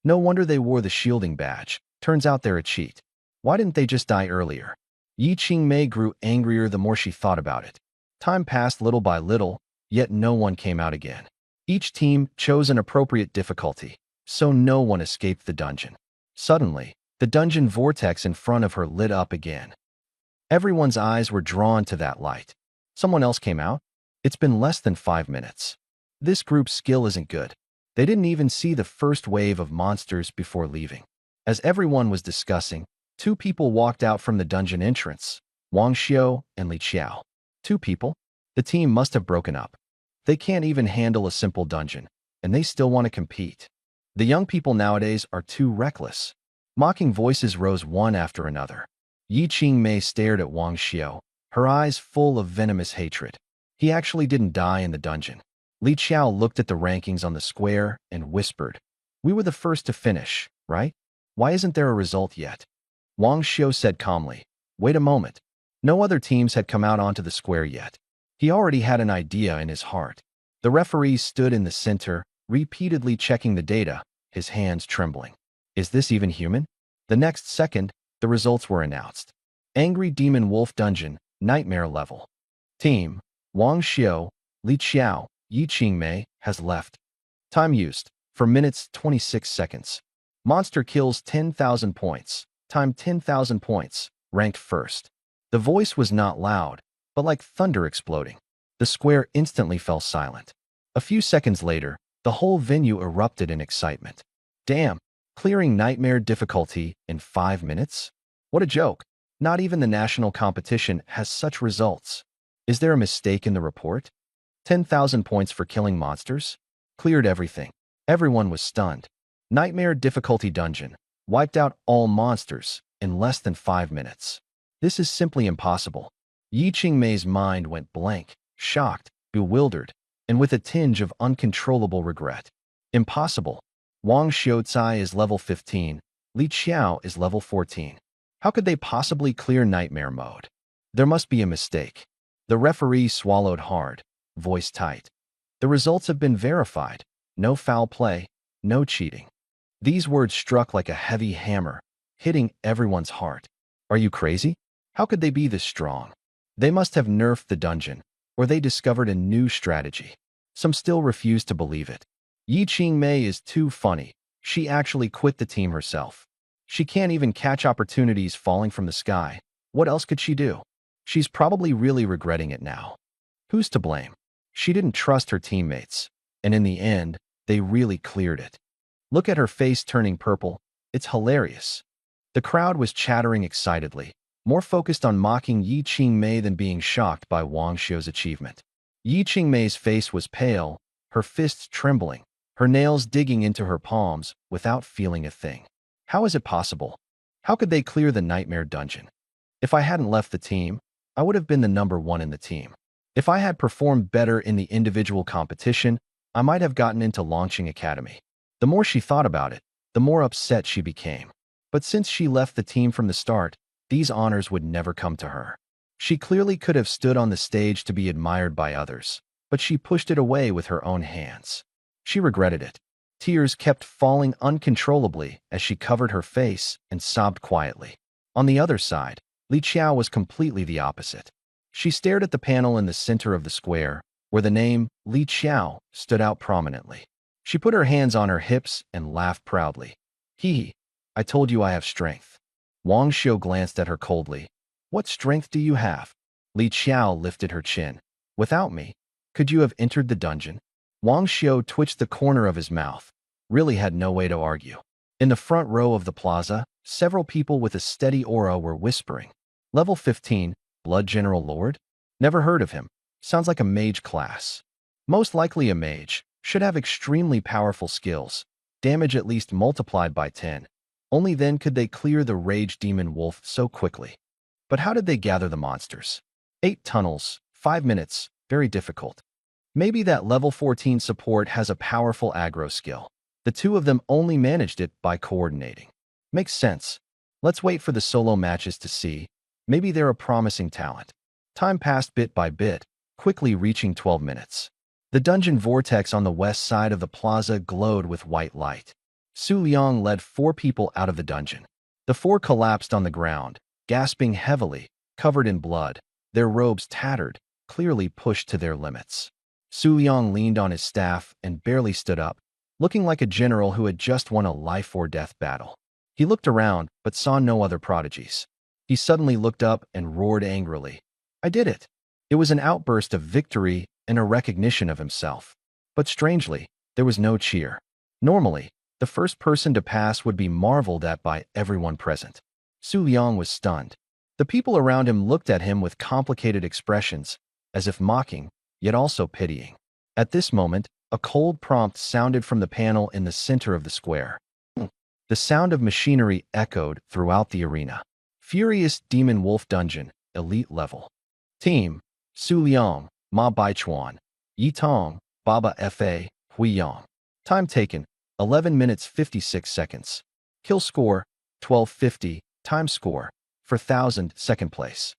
No wonder they wore the shielding badge. Turns out they're a cheat. Why didn't they just die earlier? Yi Qingmei grew angrier the more she thought about it. Time passed little by little, yet no one came out again. Each team chose an appropriate difficulty, so no one escaped the dungeon. Suddenly, the dungeon vortex in front of her lit up again. Everyone's eyes were drawn to that light. Someone else came out? It's been less than 5 minutes. This group's skill isn't good. They didn't even see the first wave of monsters before leaving. As everyone was discussing, 2 people walked out from the dungeon entrance, Wang Xiu and Li Qiao. 2 people? The team must have broken up. They can't even handle a simple dungeon, and they still want to compete. The young people nowadays are too reckless. Mocking voices rose one after another. Yi Qingmei stared at Wang Xiu, her eyes full of venomous hatred. He actually didn't die in the dungeon. Li Qiao looked at the rankings on the square and whispered, "We were the first to finish, right? Why isn't there a result yet?" Wang Xiu said calmly, "Wait a moment." No other teams had come out onto the square yet. He already had an idea in his heart. The referee stood in the center, repeatedly checking the data, his hands trembling. Is this even human? The next second, the results were announced. Angry Demon Wolf Dungeon, Nightmare Level. Team, Wang Xiu, Li Qiao, Yi Qingmei, has left. Time used, for minutes 26 seconds. Monster kills 10,000 points. Time 10,000 points, ranked first. The voice was not loud, but like thunder exploding. The square instantly fell silent. A few seconds later, the whole venue erupted in excitement. Damn, clearing nightmare difficulty in 5 minutes? What a joke. Not even the national competition has such results. Is there a mistake in the report? 10,000 points for killing monsters? Cleared everything. Everyone was stunned. Nightmare difficulty dungeon. Wiped out all monsters in less than 5 minutes. This is simply impossible. Yi Qingmei's mind went blank, shocked, bewildered, and with a tinge of uncontrollable regret. Impossible. Wang Xiucai is level 15, Li Qiao is level 14. How could they possibly clear nightmare mode? There must be a mistake. The referee swallowed hard, voice tight. The results have been verified. No foul play, no cheating. These words struck like a heavy hammer, hitting everyone's heart. Are you crazy? How could they be this strong? They must have nerfed the dungeon, or they discovered a new strategy. Some still refuse to believe it. Yi Qingmei is too funny. She actually quit the team herself. She can't even catch opportunities falling from the sky. What else could she do? She's probably really regretting it now. Who's to blame? She didn't trust her teammates, and in the end, they really cleared it. Look at her face turning purple. It's hilarious. The crowd was chattering excitedly, more focused on mocking Yi Qingmei than being shocked by Wang Xiu's achievement. Yi Qingmei's face was pale, her fists trembling, her nails digging into her palms without feeling a thing. How is it possible? How could they clear the nightmare dungeon? If I hadn't left the team, I would have been the number 1 in the team. If I had performed better in the individual competition, I might have gotten into Launching Academy. The more she thought about it, the more upset she became. But since she left the team from the start, these honors would never come to her. She clearly could have stood on the stage to be admired by others, but she pushed it away with her own hands. She regretted it. Tears kept falling uncontrollably as she covered her face and sobbed quietly. On the other side, Li Qiao was completely the opposite. She stared at the panel in the center of the square, where the name Li Qiao stood out prominently. She put her hands on her hips and laughed proudly. Hee, I told you I have strength. Wang Xiu glanced at her coldly. What strength do you have? Li Qiao lifted her chin. Without me, could you have entered the dungeon? Wang Xiu twitched the corner of his mouth, really had no way to argue. In the front row of the plaza, several people with a steady aura were whispering. Level 15, Blood General Lord? Never heard of him. Sounds like a mage class. Most likely a mage, should have extremely powerful skills, damage at least multiplied by 10. Only then could they clear the Rage Demon Wolf so quickly. But how did they gather the monsters? 8 tunnels, 5 minutes, very difficult. Maybe that level 14 support has a powerful aggro skill. The two of them only managed it by coordinating. Makes sense. Let's wait for the solo matches to see. Maybe they're a promising talent. Time passed bit by bit, quickly reaching 12 minutes. The dungeon vortex on the west side of the plaza glowed with white light. Su Liang led 4 people out of the dungeon. The 4 collapsed on the ground, gasping heavily, covered in blood, their robes tattered, clearly pushed to their limits. Su Liang leaned on his staff and barely stood up, looking like a general who had just won a life-or-death battle. He looked around, but saw no other prodigies. He suddenly looked up and roared angrily. "I did it!" It was an outburst of victory and a recognition of himself. But strangely, there was no cheer. Normally, the first person to pass would be marveled at by everyone present. Su Liang was stunned. The people around him looked at him with complicated expressions, as if mocking, yet also pitying. At this moment, a cold prompt sounded from the panel in the center of the square. The sound of machinery echoed throughout the arena. Furious Demon Wolf Dungeon, Elite Level. Team, Su Liang, Ma Baichuan, Yi Tong, Baba Fa, Hui Yang. Time taken, 11 minutes 56 seconds. Kill score, 1250. Time score, 4,000. Second place.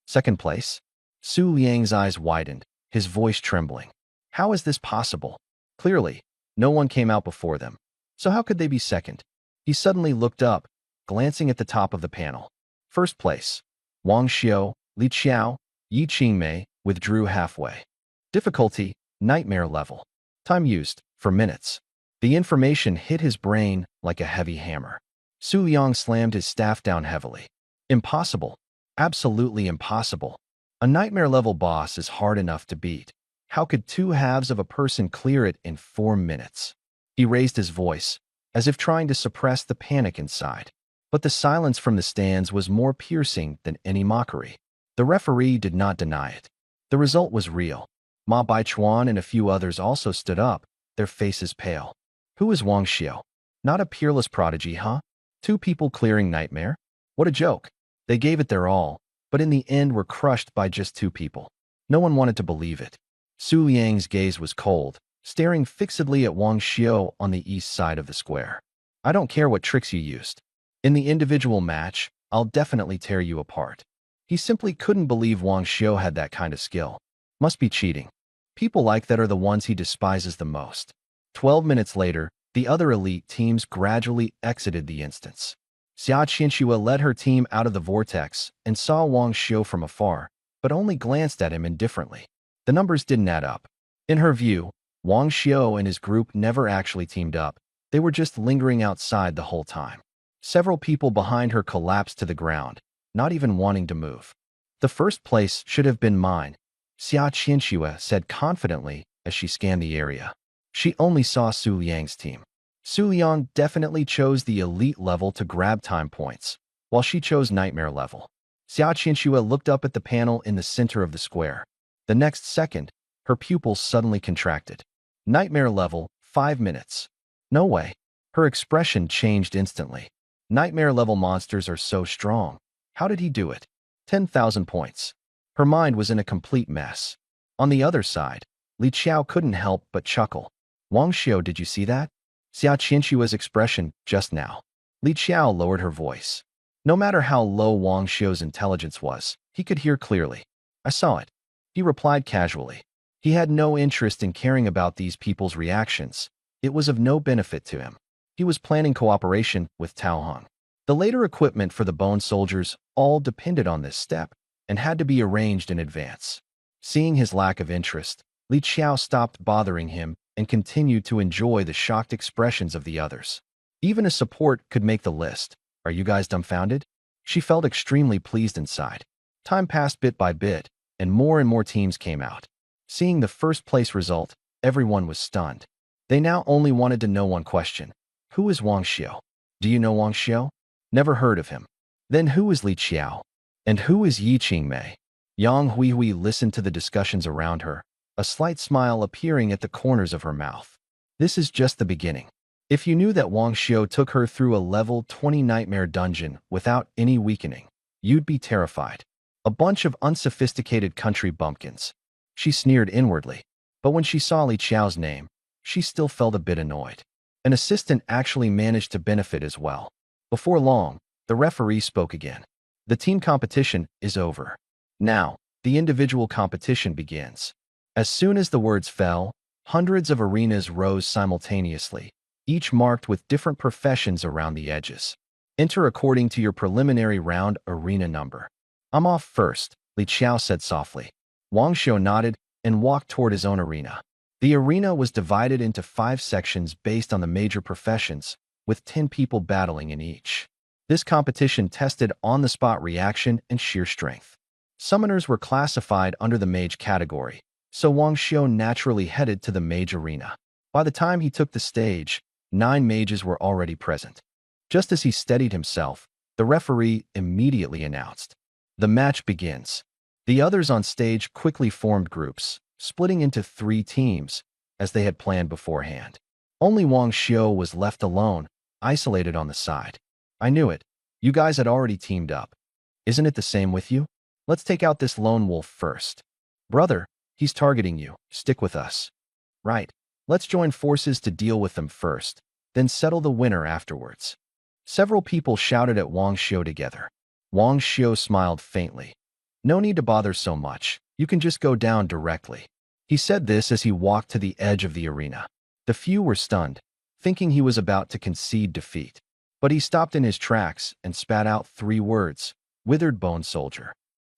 Second place? Su Liang's eyes widened, his voice trembling. How is this possible? Clearly, no one came out before them. So how could they be second? He suddenly looked up, glancing at the top of the panel. First place. Wang Xiao, Li Qiao, Yi Qingmei withdrew halfway. Difficulty, nightmare level. Time used, for minutes. The information hit his brain like a heavy hammer. Su Liang slammed his staff down heavily. Impossible. Absolutely impossible. A nightmare-level boss is hard enough to beat. How could 2 halves of a person clear it in 4 minutes? He raised his voice, as if trying to suppress the panic inside. But the silence from the stands was more piercing than any mockery. The referee did not deny it. The result was real. Ma Baichuan and a few others also stood up, their faces pale. Who is Wang Xiao? Not a peerless prodigy, huh? 2 people clearing nightmare? What a joke. They gave it their all, but in the end were crushed by just 2 people. No one wanted to believe it. Su Liang's gaze was cold, staring fixedly at Wang Xiao on the east side of the square. I don't care what tricks you used. In the individual match, I'll definitely tear you apart. He simply couldn't believe Wang Xiao had that kind of skill. Must be cheating. People like that are the ones he despises the most. 12 minutes later, the other elite teams gradually exited the instance. Xia Qianxue led her team out of the vortex and saw Wang Xiao from afar, but only glanced at him indifferently. The numbers didn't add up. In her view, Wang Xiao and his group never actually teamed up. They were just lingering outside the whole time. Several people behind her collapsed to the ground, not even wanting to move. The first place should have been mine, Xia Qianxue said confidently as she scanned the area. She only saw Su Liang's team. Su Liang definitely chose the elite level to grab time points, while she chose nightmare level. Xia Qianxue looked up at the panel in the center of the square. The next second, her pupils suddenly contracted. Nightmare level, 5 minutes. No way. Her expression changed instantly. Nightmare level monsters are so strong. How did he do it? 10,000 points. Her mind was in a complete mess. On the other side, Li Qiao couldn't help but chuckle. Wang Xiao, did you see that? Xia Qianxue's expression just now. Li Qiao lowered her voice. No matter how low Wang Xiao's intelligence was, he could hear clearly. I saw it. He replied casually. He had no interest in caring about these people's reactions. It was of no benefit to him. He was planning cooperation with Tao Hong. The later equipment for the bone soldiers all depended on this step and had to be arranged in advance. Seeing his lack of interest, Li Qiao stopped bothering him and continued to enjoy the shocked expressions of the others. Even a support could make the list. Are you guys dumbfounded? She felt extremely pleased inside. Time passed bit by bit, and more teams came out. Seeing the first place result, everyone was stunned. They now only wanted to know one question. Who is Wang Xiao? Do you know Wang Xiao? Never heard of him. Then who is Li Qiao? And who is Yi Qingmei? Yang Huihui listened to the discussions around her, a slight smile appearing at the corners of her mouth. This is just the beginning. If you knew that Wang Xiao took her through a level 20 nightmare dungeon without any weakening, you'd be terrified. A bunch of unsophisticated country bumpkins. She sneered inwardly. But when she saw Li Qiao's name, she still felt a bit annoyed. An assistant actually managed to benefit as well. Before long, the referee spoke again. The team competition is over. Now, the individual competition begins. As soon as the words fell, hundreds of arenas rose simultaneously, each marked with different professions around the edges. Enter according to your preliminary round arena number. I'm off first, Li Qiao said softly. Wang Xiu nodded and walked toward his own arena. The arena was divided into 5 sections based on the major professions, with 10 people battling in each. This competition tested on-the-spot reaction and sheer strength. Summoners were classified under the mage category, so Wang Xiu naturally headed to the mage arena. By the time he took the stage, 9 mages were already present. Just as he steadied himself, the referee immediately announced, "The match begins." The others on stage quickly formed groups, splitting into 3 teams, as they had planned beforehand. Only Wang Xiu was left alone, isolated on the side. "I knew it. You guys had already teamed up. Isn't it the same with you? Let's take out this lone wolf first." "Brother, he's targeting you. Stick with us." "Right. Let's join forces to deal with them first, then settle the winner afterwards." Several people shouted at Wang Xiu together. Wang Xiu smiled faintly. "No need to bother so much. You can just go down directly." He said this as he walked to the edge of the arena. The few were stunned, thinking he was about to concede defeat. But he stopped in his tracks and spat out 3 words, "Withered bone soldier."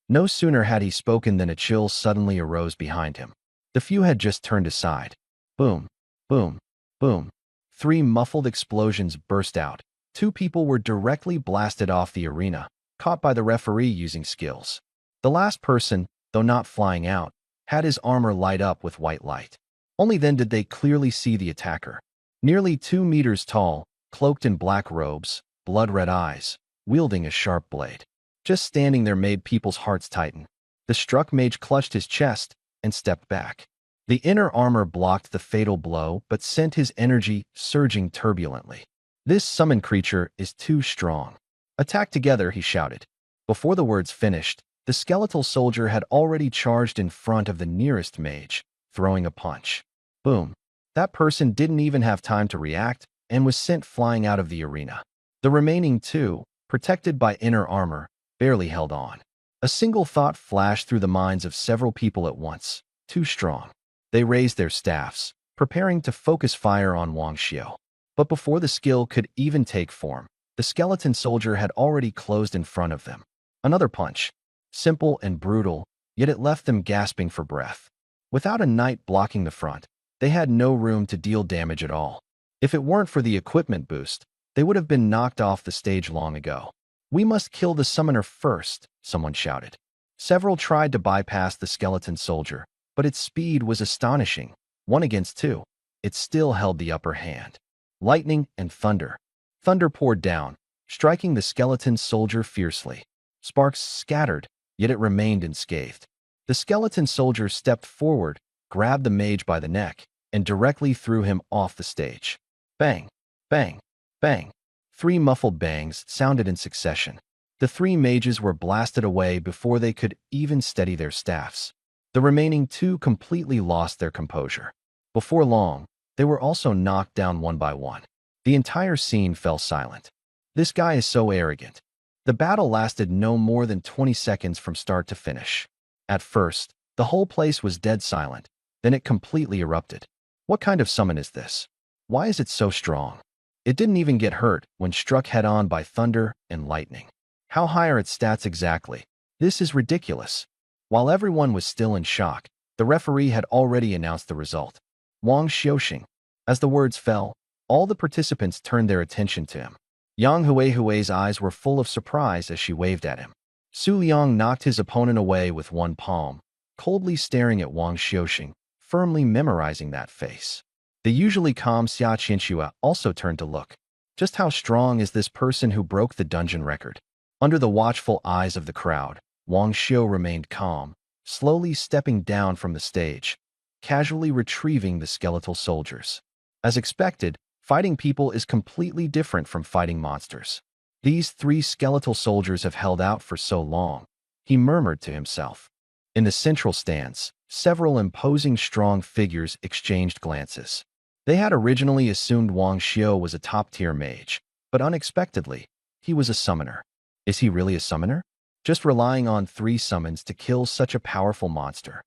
No sooner had he spoken than a chill suddenly arose behind him. The few had just turned aside. Boom, boom, boom. 3 muffled explosions burst out. 2 people were directly blasted off the arena, caught by the referee using skills. The last person, though not flying out, had his armor light up with white light. Only then did they clearly see the attacker. Nearly 2 meters tall, cloaked in black robes, blood-red eyes, wielding a sharp blade. Just standing there made people's hearts tighten. The struck mage clutched his chest and stepped back. The inner armor blocked the fatal blow but sent his energy surging turbulently. "This summoned creature is too strong. Attack together," he shouted. Before the words finished, the skeletal soldier had already charged in front of the nearest mage, throwing a punch. Boom. That person didn't even have time to react and was sent flying out of the arena. The remaining 2, protected by inner armor, barely held on. A single thought flashed through the minds of several people at once. Too strong. They raised their staffs, preparing to focus fire on Wang Xiu. But before the skill could even take form, the skeleton soldier had already closed in front of them. Another punch. Simple and brutal, yet it left them gasping for breath. Without a knight blocking the front, they had no room to deal damage at all. If it weren't for the equipment boost, they would have been knocked off the stage long ago. "We must kill the summoner first," someone shouted. Several tried to bypass the skeleton soldier, but its speed was astonishing. 1 against 2. It still held the upper hand. Lightning and thunder. Thunder poured down, striking the skeleton soldier fiercely. Sparks scattered, yet it remained unscathed. The skeleton soldier stepped forward, grabbed the mage by the neck, and directly threw him off the stage. Bang, bang, bang. 3 muffled bangs sounded in succession. The 3 mages were blasted away before they could even steady their staffs. The remaining 2 completely lost their composure. Before long, they were also knocked down one by one. The entire scene fell silent. This guy is so arrogant. The battle lasted no more than 20 seconds from start to finish. At first, the whole place was dead silent, then it completely erupted. What kind of summon is this? Why is it so strong? It didn't even get hurt when struck head-on by thunder and lightning. How high are its stats exactly? This is ridiculous. While everyone was still in shock, the referee had already announced the result. Wang Xiuxing. As the words fell, all the participants turned their attention to him. Yang Hui's eyes were full of surprise as she waved at him. Su Liang knocked his opponent away with one palm, coldly staring at Wang Xiuxing, firmly memorizing that face. The usually calm Xia Qianxua also turned to look. Just how strong is this person who broke the dungeon record? Under the watchful eyes of the crowd, Wang Xiu remained calm, slowly stepping down from the stage, casually retrieving the skeletal soldiers. As expected, fighting people is completely different from fighting monsters. These 3 skeletal soldiers have held out for so long, he murmured to himself. In the central stands, several imposing strong figures exchanged glances. They had originally assumed Wang Xiu was a top-tier mage, but unexpectedly, he was a summoner. Is he really a summoner? Just relying on 3 summons to kill such a powerful monster.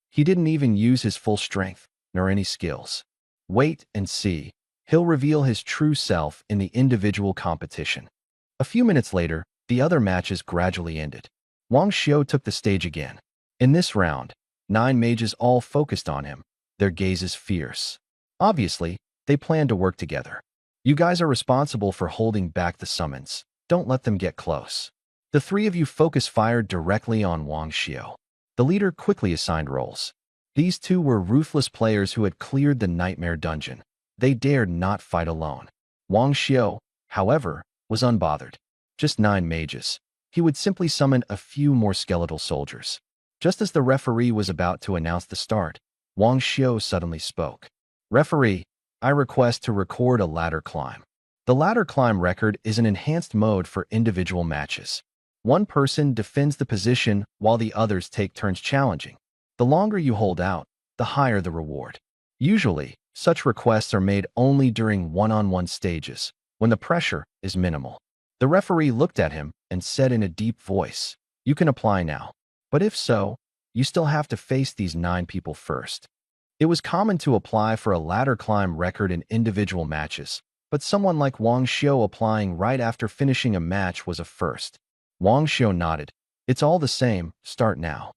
He didn't even use his full strength, nor any skills. Wait and see. He'll reveal his true self in the individual competition. A few minutes later, the other matches gradually ended. Wang Xiu took the stage again. In this round, 9 mages all focused on him, their gazes fierce. Obviously, they planned to work together. You guys are responsible for holding back the summons. Don't let them get close. The 3 of you focus fire directly on Wang Xiu. The leader quickly assigned roles. These 2 were ruthless players who had cleared the nightmare dungeon. They dared not fight alone. Wang Xiu, however, was unbothered. Just 9 mages. He would simply summon a few more skeletal soldiers. Just as the referee was about to announce the start, Wang Xiu suddenly spoke. Referee, I request to record a ladder climb. The ladder climb record is an enhanced mode for individual matches. One person defends the position while the others take turns challenging. The longer you hold out, the higher the reward. Usually, such requests are made only during one-on-one stages, when the pressure is minimal. The referee looked at him and said in a deep voice, "You can apply now. But if so, you still have to face these 9 people first." It was common to apply for a ladder climb record in individual matches, but someone like Wang Xiu applying right after finishing a match was a first. Wang Xiu nodded. It's all the same, start now.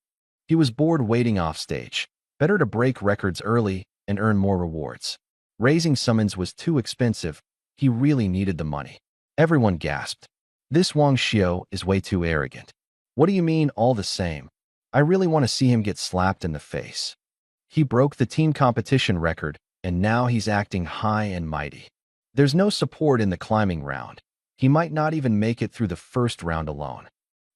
He was bored waiting off stage. Better to break records early and earn more rewards. Raising summons was too expensive. He really needed the money. Everyone gasped. This Wang Xiu is way too arrogant. What do you mean all the same? I really want to see him get slapped in the face. He broke the team competition record, and now he's acting high and mighty. There's no support in the climbing round. He might not even make it through the first round alone.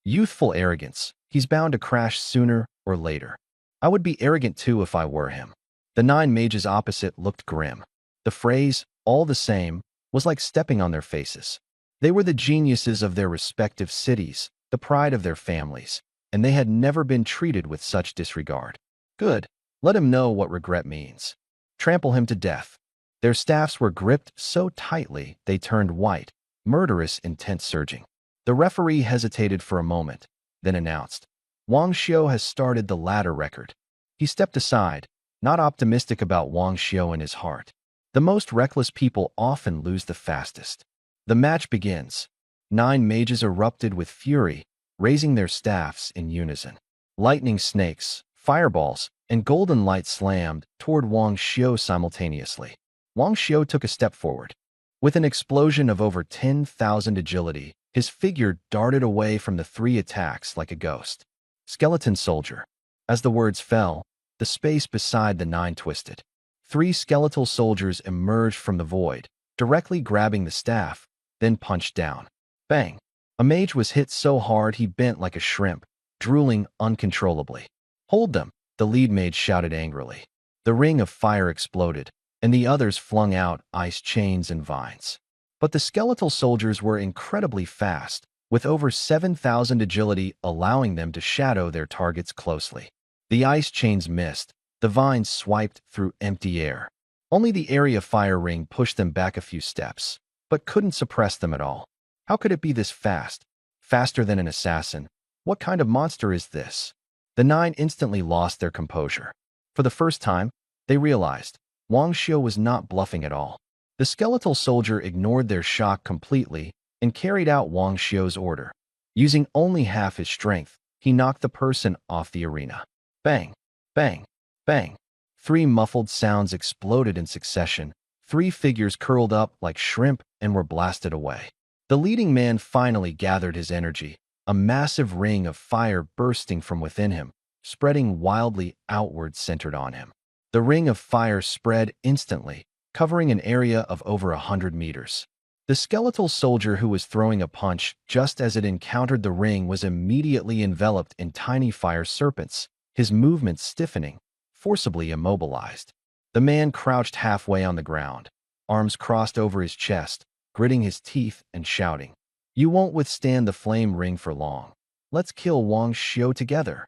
Youthful arrogance. He's bound to crash sooner or later. I would be arrogant too if I were him. The 9 mages opposite looked grim. The phrase, all the same, was like stepping on their faces. They were the geniuses of their respective cities, the pride of their families, and they had never been treated with such disregard. Good. Let him know what regret means. Trample him to death. Their staffs were gripped so tightly they turned white, murderous intent surging. The referee hesitated for a moment, then announced, Wang Xiu has started the ladder record. He stepped aside, not optimistic about Wang Xiu in his heart. The most reckless people often lose the fastest. The match begins. 9 mages erupted with fury, raising their staffs in unison. Lightning snakes, fireballs, and golden light slammed toward Wang Xiu simultaneously. Wang Xiu took a step forward. With an explosion of over 10,000 agility, his figure darted away from the 3 attacks like a ghost. Skeleton soldier. As the words fell, the space beside the 9 twisted. 3 skeletal soldiers emerged from the void, directly grabbing the staff, then punched down. Bang! A mage was hit so hard he bent like a shrimp, drooling uncontrollably. Hold them, the lead mage shouted angrily. The ring of fire exploded, and the others flung out ice chains and vines. But the skeletal soldiers were incredibly fast, with over 7,000 agility allowing them to shadow their targets closely. The ice chains missed, the vines swiped through empty air. Only the area fire ring pushed them back a few steps, but couldn't suppress them at all. How could it be this fast? Faster than an assassin? What kind of monster is this? The 9 instantly lost their composure. For the first time, they realized Wang Xiu was not bluffing at all. The skeletal soldier ignored their shock completely and carried out Wang Xiu's order. Using only half his strength, he knocked the person off the arena. Bang! Bang! Bang! 3 muffled sounds exploded in succession. 3 figures curled up like shrimp and were blasted away. The leading man finally gathered his energy, a massive ring of fire bursting from within him, spreading wildly outward centered on him. The ring of fire spread instantly, covering an area of over 100 meters. The skeletal soldier who was throwing a punch just as it encountered the ring was immediately enveloped in tiny fire serpents, his movements stiffening, forcibly immobilized. The man crouched halfway on the ground, arms crossed over his chest, gritting his teeth and shouting, "You won't withstand the flame ring for long. Let's kill Wang Xiu together."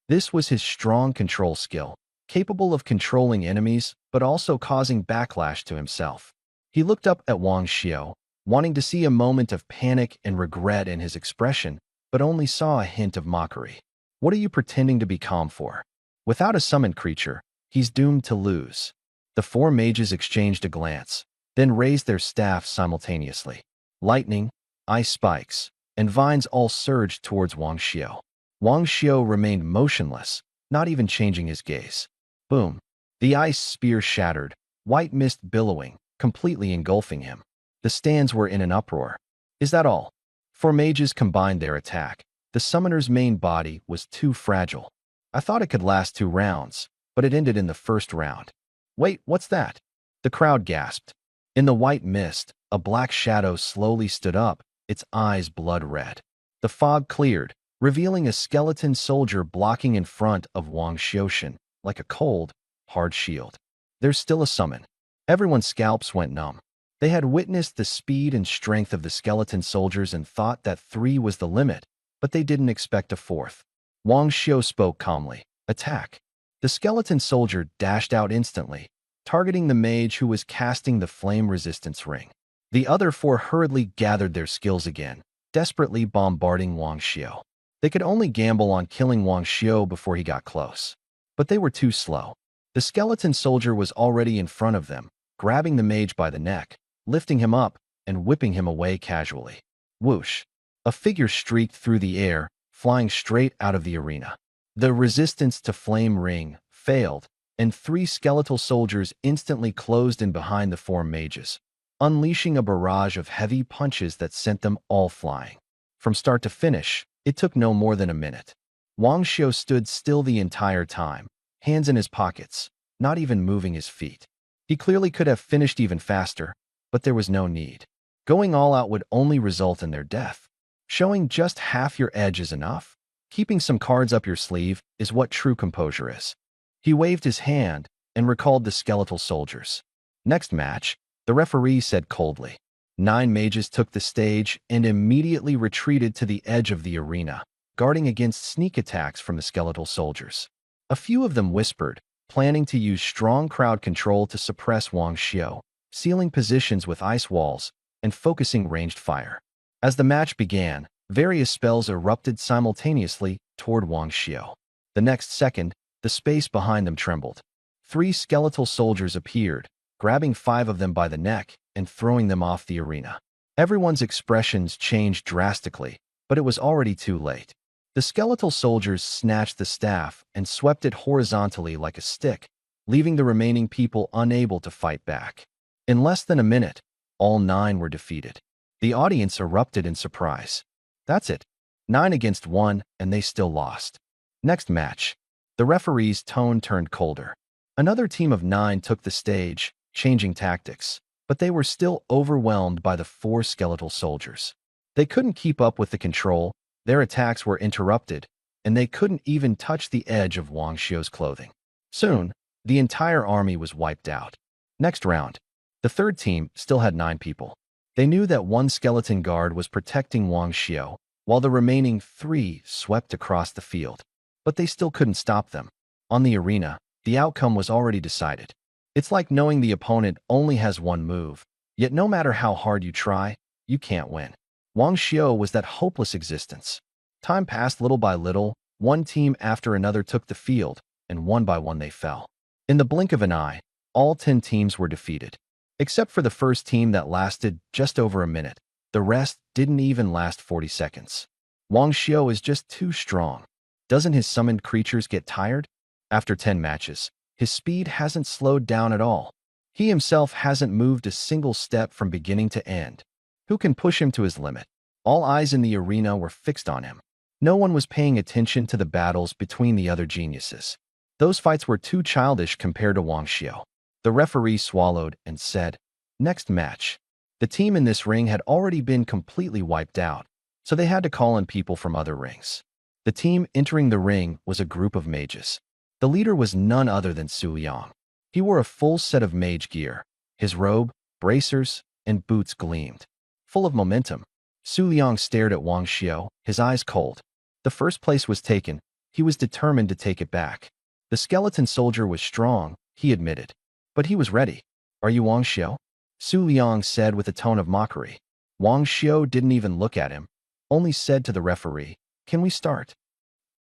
This was his strong control skill, capable of controlling enemies but also causing backlash to himself. He looked up at Wang Xiao, wanting to see a moment of panic and regret in his expression, but only saw a hint of mockery. What are you pretending to be calm for? Without a summoned creature, he's doomed to lose. The four mages exchanged a glance, then raised their staffs simultaneously. Lightning, ice spikes, and vines all surged towards Wang Xiao. Wang Xiao remained motionless, not even changing his gaze. Boom! The ice spear shattered, white mist billowing, completely engulfing him. The stands were in an uproar. Is that all? Four mages combined their attack. The summoner's main body was too fragile. I thought it could last 2 rounds, but it ended in the first round. Wait, what's that? The crowd gasped. In the white mist, a black shadow slowly stood up, its eyes blood red. The fog cleared, revealing a skeleton soldier blocking in front of Wang Xiaoshan, like a cold, hard shield. There's still a summon. Everyone's scalps went numb. They had witnessed the speed and strength of the skeleton soldiers and thought that 3 was the limit, but they didn't expect a 4th. Wang Xiao spoke calmly. Attack. The skeleton soldier dashed out instantly, targeting the mage who was casting the flame resistance ring. The other 4 hurriedly gathered their skills again, desperately bombarding Wang Xiao. They could only gamble on killing Wang Xiao before he got close. But they were too slow. The skeleton soldier was already in front of them, grabbing the mage by the neck, lifting him up, and whipping him away casually. Whoosh! A figure streaked through the air, flying straight out of the arena. The resistance to flame ring failed, and 3 skeletal soldiers instantly closed in behind the 4 mages, unleashing a barrage of heavy punches that sent them all flying. From start to finish, it took no more than a minute. Wang Xiao stood still the entire time, hands in his pockets, not even moving his feet. He clearly could have finished even faster, but there was no need. Going all out would only result in their death. Showing just half your edge is enough. Keeping some cards up your sleeve is what true composure is. He waved his hand and recalled the skeletal soldiers. Next match, the referee said coldly. 9 mages took the stage and immediately retreated to the edge of the arena, guarding against sneak attacks from the skeletal soldiers. A few of them whispered, planning to use strong crowd control to suppress Wang Xiao, sealing positions with ice walls and focusing ranged fire. As the match began, various spells erupted simultaneously toward Wang Xiao. The next second, the space behind them trembled. 3 skeletal soldiers appeared, grabbing 5 of them by the neck and throwing them off the arena. Everyone's expressions changed drastically, but it was already too late. The skeletal soldiers snatched the staff and swept it horizontally like a stick, leaving the remaining people unable to fight back. In less than a minute, all 9 were defeated. The audience erupted in surprise. That's it. 9 against 1, and they still lost. Next match. The referee's tone turned colder. Another team of 9 took the stage, changing tactics, but they were still overwhelmed by the 4 skeletal soldiers. They couldn't keep up with the control, their attacks were interrupted, and they couldn't even touch the edge of Wang Xiao's clothing. Soon, the entire army was wiped out. Next round. The third team still had 9 people. They knew that 1 skeleton guard was protecting Wang Xiao, while the remaining 3 swept across the field. But they still couldn't stop them. On the arena, the outcome was already decided. It's like knowing the opponent only has 1 move, yet no matter how hard you try, you can't win. Wang Xiao was that hopeless existence. Time passed little by little, one team after another took the field, and one by one they fell. In the blink of an eye, all 10 teams were defeated. Except for the first team that lasted just over a minute. The rest didn't even last 40 seconds. Wang Xiao is just too strong. Doesn't his summoned creatures get tired? After 10 matches, his speed hasn't slowed down at all. He himself hasn't moved a single step from beginning to end. Who can push him to his limit? All eyes in the arena were fixed on him. No one was paying attention to the battles between the other geniuses. Those fights were too childish compared to Wang Xiao. The referee swallowed and said, "Next match." The team in this ring had already been completely wiped out, so they had to call in people from other rings. The team entering the ring was a group of mages. The leader was none other than Su Yang. He wore a full set of mage gear. His robe, bracers, and boots gleamed. Full of momentum, Su Yang stared at Wang Xiao, his eyes cold. The first place was taken. He was determined to take it back. The skeleton soldier was strong, he admitted. But he was ready. Are you Wang Xiao? Su Liang said with a tone of mockery. Wang Xiao didn't even look at him, only said to the referee, "Can we start?"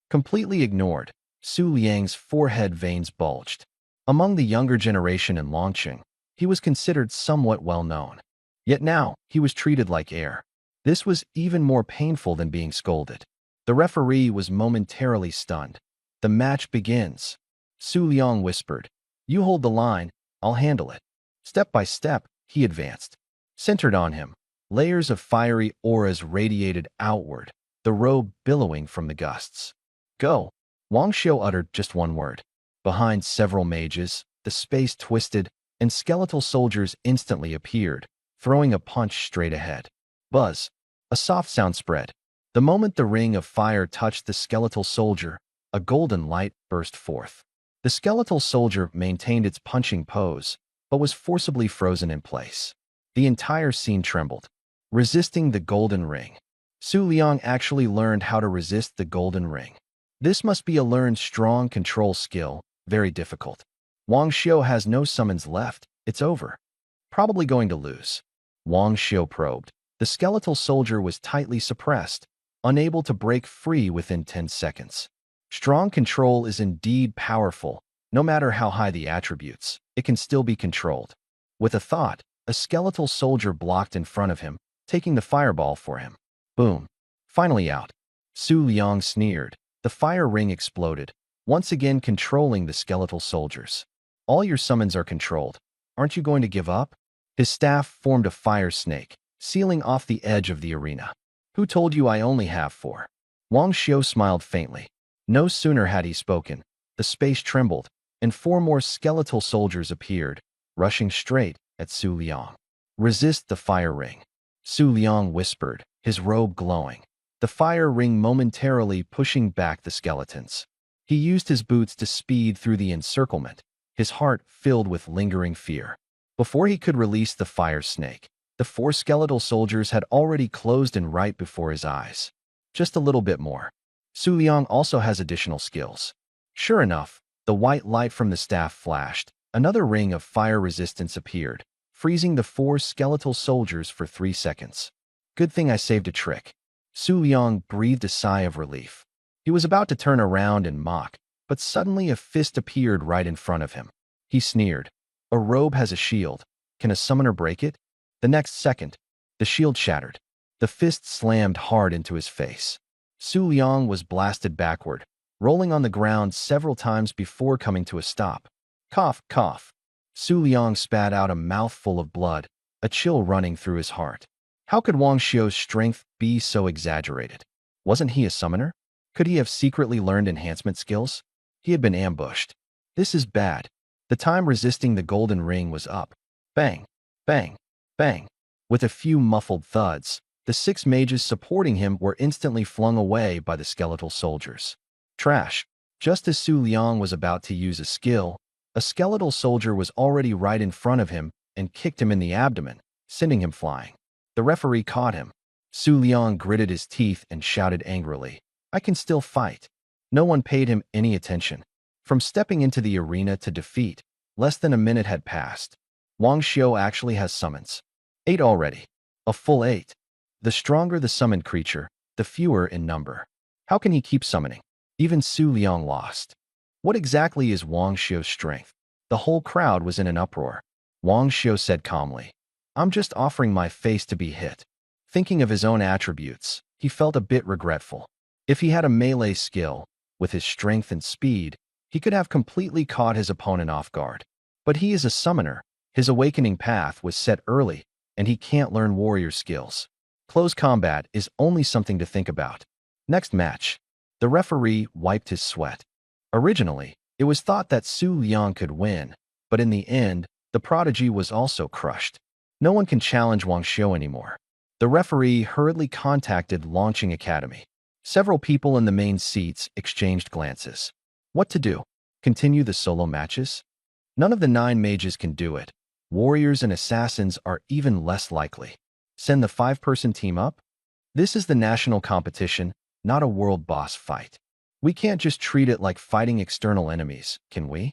Completely ignored, Su Liang's forehead veins bulged. Among the younger generation in Longqing, he was considered somewhat well-known. Yet now, he was treated like air. This was even more painful than being scolded. The referee was momentarily stunned. The match begins. Su Liang whispered, "You hold the line, I'll handle it." Step by step, he advanced. Centered on him, layers of fiery auras radiated outward, the robe billowing from the gusts. "Go!" Wang Xiao uttered just one word. Behind several mages, the space twisted, and skeletal soldiers instantly appeared, throwing a punch straight ahead. Buzz. A soft sound spread. The moment the ring of fire touched the skeletal soldier, a golden light burst forth. The skeletal soldier maintained its punching pose, but was forcibly frozen in place. The entire scene trembled. Resisting the golden ring. Su Liang actually learned how to resist the golden ring. This must be a learned strong control skill, very difficult. Wang Xiao has no summons left, it's over. Probably going to lose. Wang Xiao probed. The skeletal soldier was tightly suppressed, unable to break free within 10 seconds. Strong control is indeed powerful. No matter how high the attributes, it can still be controlled. With a thought, a skeletal soldier blocked in front of him, taking the fireball for him. Boom. Finally out. Su Liang sneered. The fire ring exploded, once again controlling the skeletal soldiers. All your summons are controlled. Aren't you going to give up? His staff formed a fire snake, sealing off the edge of the arena. Who told you I only have 4? Wang Xiao smiled faintly. No sooner had he spoken, the space trembled, and 4 more skeletal soldiers appeared, rushing straight at Su Liang. Resist the fire ring. Su Liang whispered, his robe glowing. The fire ring momentarily pushing back the skeletons. He used his boots to speed through the encirclement, his heart filled with lingering fear. Before he could release the fire snake, the 4 skeletal soldiers had already closed in right before his eyes. Just a little bit more. Su Liang also has additional skills. Sure enough, the white light from the staff flashed. Another ring of fire resistance appeared, freezing the 4 skeletal soldiers for 3 seconds. Good thing I saved a trick. Su Liang breathed a sigh of relief. He was about to turn around and mock, but suddenly a fist appeared right in front of him. He sneered. A robe has a shield. Can a summoner break it? The next second, the shield shattered. The fist slammed hard into his face. Su Liang was blasted backward, rolling on the ground several times before coming to a stop. Cough, cough. Su Liang spat out a mouthful of blood, a chill running through his heart. How could Wang Xiao's strength be so exaggerated? Wasn't he a summoner? Could he have secretly learned enhancement skills? He had been ambushed. This is bad. The time resisting the golden ring was up. Bang, bang, bang. With a few muffled thuds, the 6 mages supporting him were instantly flung away by the skeletal soldiers. Trash. Just as Su Liang was about to use a skill, a skeletal soldier was already right in front of him and kicked him in the abdomen, sending him flying. The referee caught him. Su Liang gritted his teeth and shouted angrily, "I can still fight." No one paid him any attention. From stepping into the arena to defeat, less than a minute had passed. Wang Xiao actually has summons. 8 already. A full 8. The stronger the summoned creature, the fewer in number. How can he keep summoning? Even Su Liang lost. What exactly is Wang Xiao's strength? The whole crowd was in an uproar. Wang Xiao said calmly, "I'm just offering my face to be hit." Thinking of his own attributes, he felt a bit regretful. If he had a melee skill, with his strength and speed, he could have completely caught his opponent off guard. But he is a summoner. His awakening path was set early, and he can't learn warrior skills. Close combat is only something to think about. Next match. The referee wiped his sweat. Originally, it was thought that Su Liang could win, but in the end, the prodigy was also crushed. No one can challenge Wang Xiao anymore. The referee hurriedly contacted Launching Academy. Several people in the main seats exchanged glances. What to do? Continue the solo matches? None of the 9 mages can do it. Warriors and assassins are even less likely. Send the 5-person team up? This is the national competition, not a world boss fight. We can't just treat it like fighting external enemies, can we?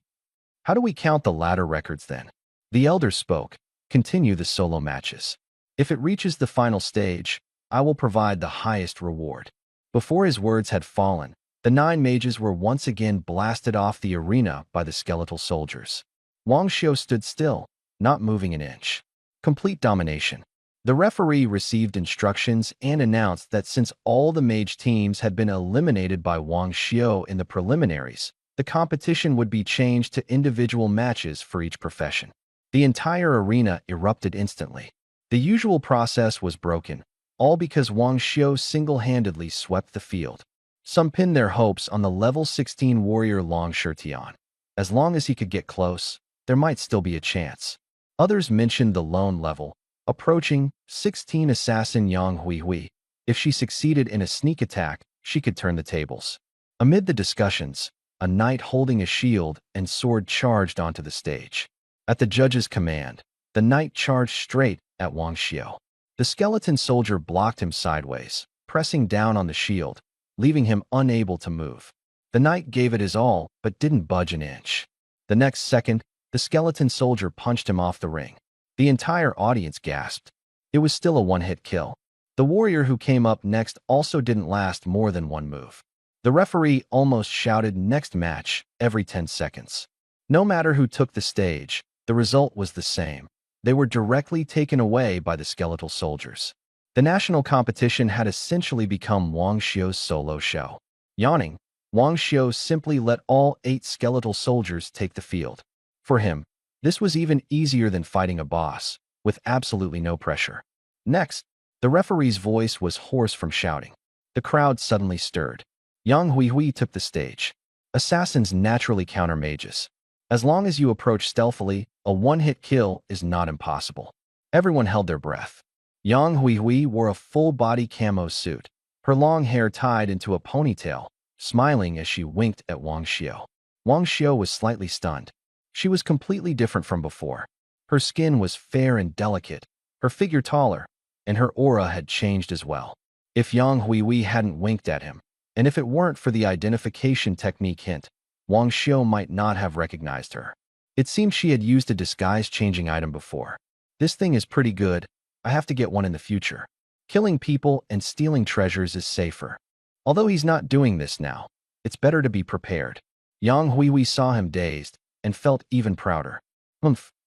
How do we count the ladder records then? The elder spoke. Continue the solo matches. If it reaches the final stage, I will provide the highest reward. Before his words had fallen, the 9 mages were once again blasted off the arena by the skeletal soldiers. Wang Xiu stood still, not moving an inch. Complete domination. The referee received instructions and announced that since all the mage teams had been eliminated by Wang Xiu in the preliminaries, the competition would be changed to individual matches for each profession. The entire arena erupted instantly. The usual process was broken, all because Wang Xiu single-handedly swept the field. Some pinned their hopes on the level 16 warrior Long Shirtian. As long as he could get close, there might still be a chance. Others mentioned the lone level, approaching 16 assassin Yang Huihui. If she succeeded in a sneak attack, she could turn the tables. Amid the discussions, a knight holding a shield and sword charged onto the stage. At the judge's command, the knight charged straight at Wang Xiu. The skeleton soldier blocked him sideways, pressing down on the shield, leaving him unable to move. The knight gave it his all, but didn't budge an inch. The next second, the skeleton soldier punched him off the ring. The entire audience gasped. It was still a one-hit kill. The warrior who came up next also didn't last more than one move. The referee almost shouted "next match" every 10 seconds. No matter who took the stage, the result was the same. They were directly taken away by the skeletal soldiers. The national competition had essentially become Wang Xiu's solo show. Yawning, Wang Xiu simply let all 8 skeletal soldiers take the field. For him, this was even easier than fighting a boss, with absolutely no pressure. Next, the referee's voice was hoarse from shouting. The crowd suddenly stirred. Yang Huihui took the stage. Assassins naturally counter mages. As long as you approach stealthily, a one-hit kill is not impossible. Everyone held their breath. Yang Huihui wore a full-body camo suit, her long hair tied into a ponytail, smiling as she winked at Wang Xiu. Wang Xiu was slightly stunned. She was completely different from before. Her skin was fair and delicate, her figure taller, and her aura had changed as well. If Yang Huihui hadn't winked at him, and if it weren't for the identification technique hint, Wang Xiu might not have recognized her. It seemed she had used a disguise-changing item before. This thing is pretty good. I have to get one in the future. Killing people and stealing treasures is safer. Although he's not doing this now, it's better to be prepared. Yang Huihui saw him dazed and felt even prouder.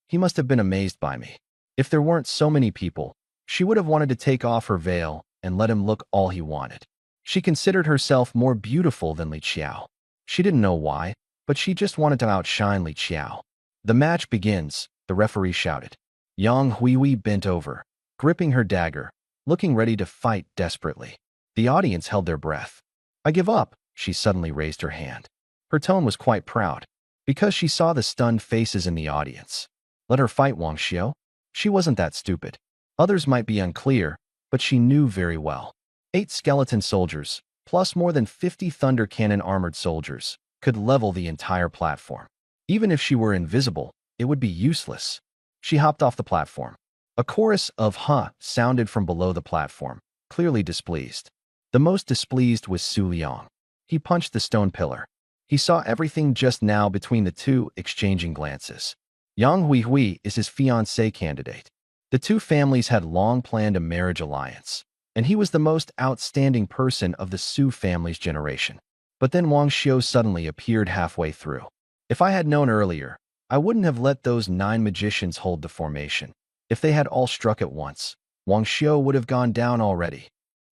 He must have been amazed by me. If there weren't so many people, she would have wanted to take off her veil and let him look all he wanted. She considered herself more beautiful than Li Qiao. She didn't know why, but she just wanted to outshine Li Qiao. The match begins, the referee shouted. Yang Huihui bent over, gripping her dagger, looking ready to fight desperately. The audience held their breath. I give up, she suddenly raised her hand. Her tone was quite proud, because she saw the stunned faces in the audience. Let her fight, Wang Xiu. She wasn't that stupid. Others might be unclear, but she knew very well. 8 skeleton soldiers, plus more than 50 thunder cannon armored soldiers, could level the entire platform. Even if she were invisible, it would be useless. She hopped off the platform. A chorus of "huh" sounded from below the platform, clearly displeased. The most displeased was Su Liang. He punched the stone pillar. He saw everything just now between the two exchanging glances. Yang Huihui is his fiancé candidate. The two families had long planned a marriage alliance, and he was the most outstanding person of the Su family's generation. But then Wang Xiu suddenly appeared halfway through. If I had known earlier, I wouldn't have let those 9 magicians hold the formation. If they had all struck at once, Wang Xiu would have gone down already.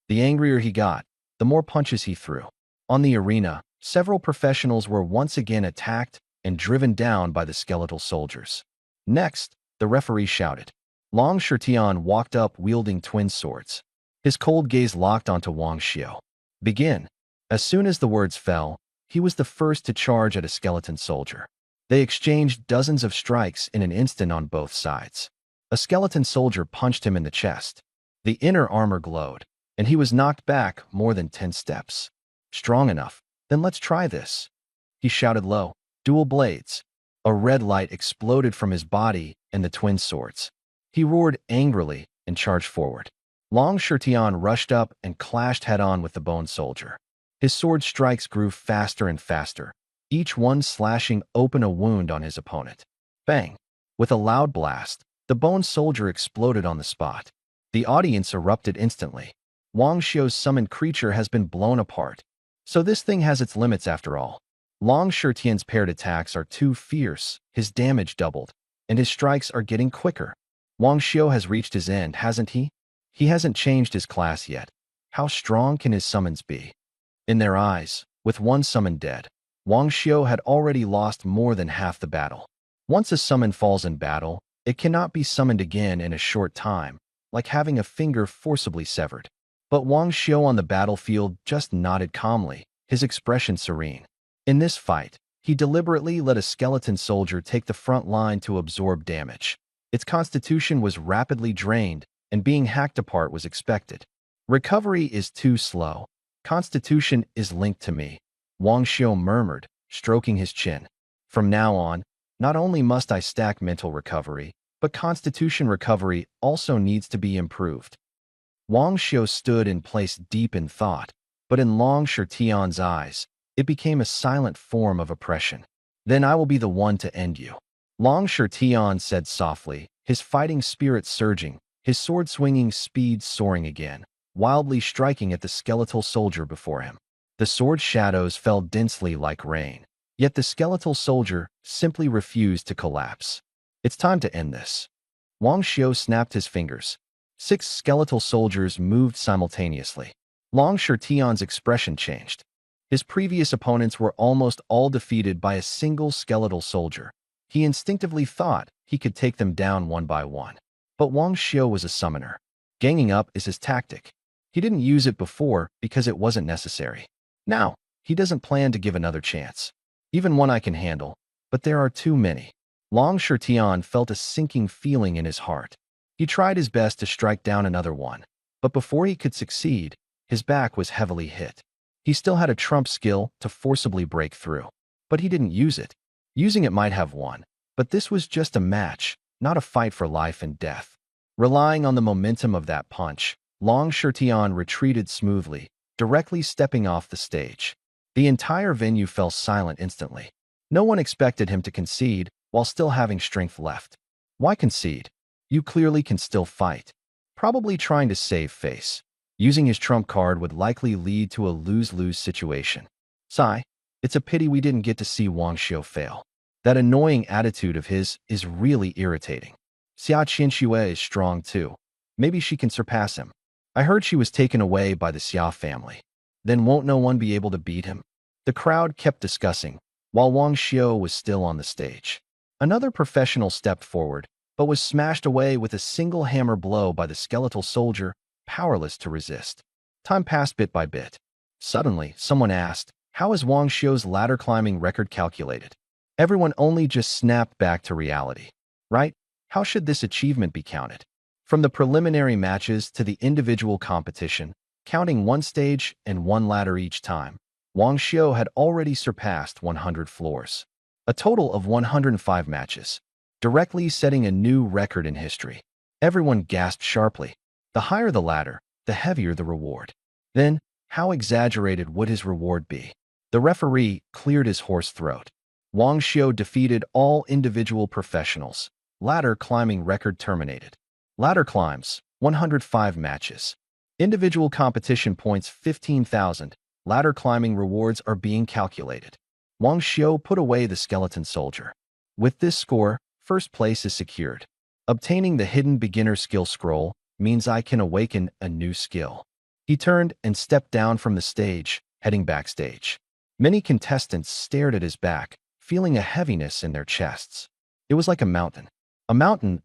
The angrier he got, the more punches he threw. On the arena, several professionals were once again attacked and driven down by the skeletal soldiers. Next, the referee shouted. Long Shirtian walked up wielding twin swords. His cold gaze locked onto Wang Xiu. Begin. As soon as the words fell, he was the first to charge at a skeleton soldier. They exchanged dozens of strikes in an instant on both sides. A skeleton soldier punched him in the chest. The inner armor glowed, and he was knocked back more than 10 steps. Strong enough, then let's try this. He shouted low, dual blades. A red light exploded from his body and the twin swords. He roared angrily and charged forward. Long Shirtian rushed up and clashed head-on with the bone soldier. His sword strikes grew faster and faster, each one slashing open a wound on his opponent. Bang! With a loud blast, the bone soldier exploded on the spot. The audience erupted instantly. Wang Xiu's summoned creature has been blown apart. So this thing has its limits after all. Long Shirtian's paired attacks are too fierce, his damage doubled, and his strikes are getting quicker. Wang Xiu has reached his end, hasn't he? He hasn't changed his class yet. How strong can his summons be? In their eyes, with one summon dead, Wang Xiu had already lost more than half the battle. Once a summon falls in battle, it cannot be summoned again in a short time, like having a finger forcibly severed. But Wang Xiu on the battlefield just nodded calmly, his expression serene. In this fight, he deliberately let a skeleton soldier take the front line to absorb damage. Its constitution was rapidly drained, and being hacked apart was expected. Recovery is too slow. Constitution is linked to me, Wang Xiu murmured, stroking his chin. From now on, not only must I stack mental recovery, but constitution recovery also needs to be improved. Wang Xiu stood in place deep in thought, but in Long Shirtian's eyes, it became a silent form of oppression. Then I will be the one to end you. Long Shirtian said softly, his fighting spirit surging, his sword-swinging speed soaring again, wildly striking at the skeletal soldier before him. The sword shadows fell densely like rain, yet the skeletal soldier simply refused to collapse. It's time to end this. Wang Xiu snapped his fingers. 6 skeletal soldiers moved simultaneously. Long Shirtian's expression changed. His previous opponents were almost all defeated by a single skeletal soldier. He instinctively thought he could take them down one by one. But Wang Xiu was a summoner. Ganging up is his tactic. He didn't use it before because it wasn't necessary. Now, he doesn't plan to give another chance. Even one I can handle, but there are too many. Long Shirtian felt a sinking feeling in his heart. He tried his best to strike down another one, but before he could succeed, his back was heavily hit. He still had a trump skill to forcibly break through, but he didn't use it. Using it might have won, but this was just a match, not a fight for life and death. Relying on the momentum of that punch, Long Shirtian retreated smoothly, directly stepping off the stage. The entire venue fell silent instantly. No one expected him to concede while still having strength left. Why concede? You clearly can still fight. Probably trying to save face. Using his trump card would likely lead to a lose-lose situation. Sigh, it's a pity we didn't get to see Wang Xiu fail. That annoying attitude of his is really irritating. Xia Qianxue is strong too. Maybe she can surpass him. I heard she was taken away by the Xia family. Then won't no one be able to beat him? The crowd kept discussing, while Wang Xiu was still on the stage. Another professional stepped forward, but was smashed away with a single hammer blow by the skeletal soldier, powerless to resist. Time passed bit by bit. Suddenly, someone asked, how is Wang Xiu's ladder climbing record calculated? Everyone only just snapped back to reality. Right? How should this achievement be counted? From the preliminary matches to the individual competition, counting one stage and one ladder each time, Wang Xiu had already surpassed 100 floors. A total of 105 matches, directly setting a new record in history. Everyone gasped sharply. The higher the ladder, the heavier the reward. Then, how exaggerated would his reward be? The referee cleared his hoarse throat. Wang Xiu defeated all individual professionals. Ladder climbing record terminated. Ladder climbs, 105 matches. Individual competition points 15,000. Ladder climbing rewards are being calculated. Wang Xiu put away the skeleton soldier. With this score, first place is secured. Obtaining the hidden beginner skill scroll means I can awaken a new skill. He turned and stepped down from the stage, heading backstage. Many contestants stared at his back, feeling a heaviness in their chests. It was like a mountain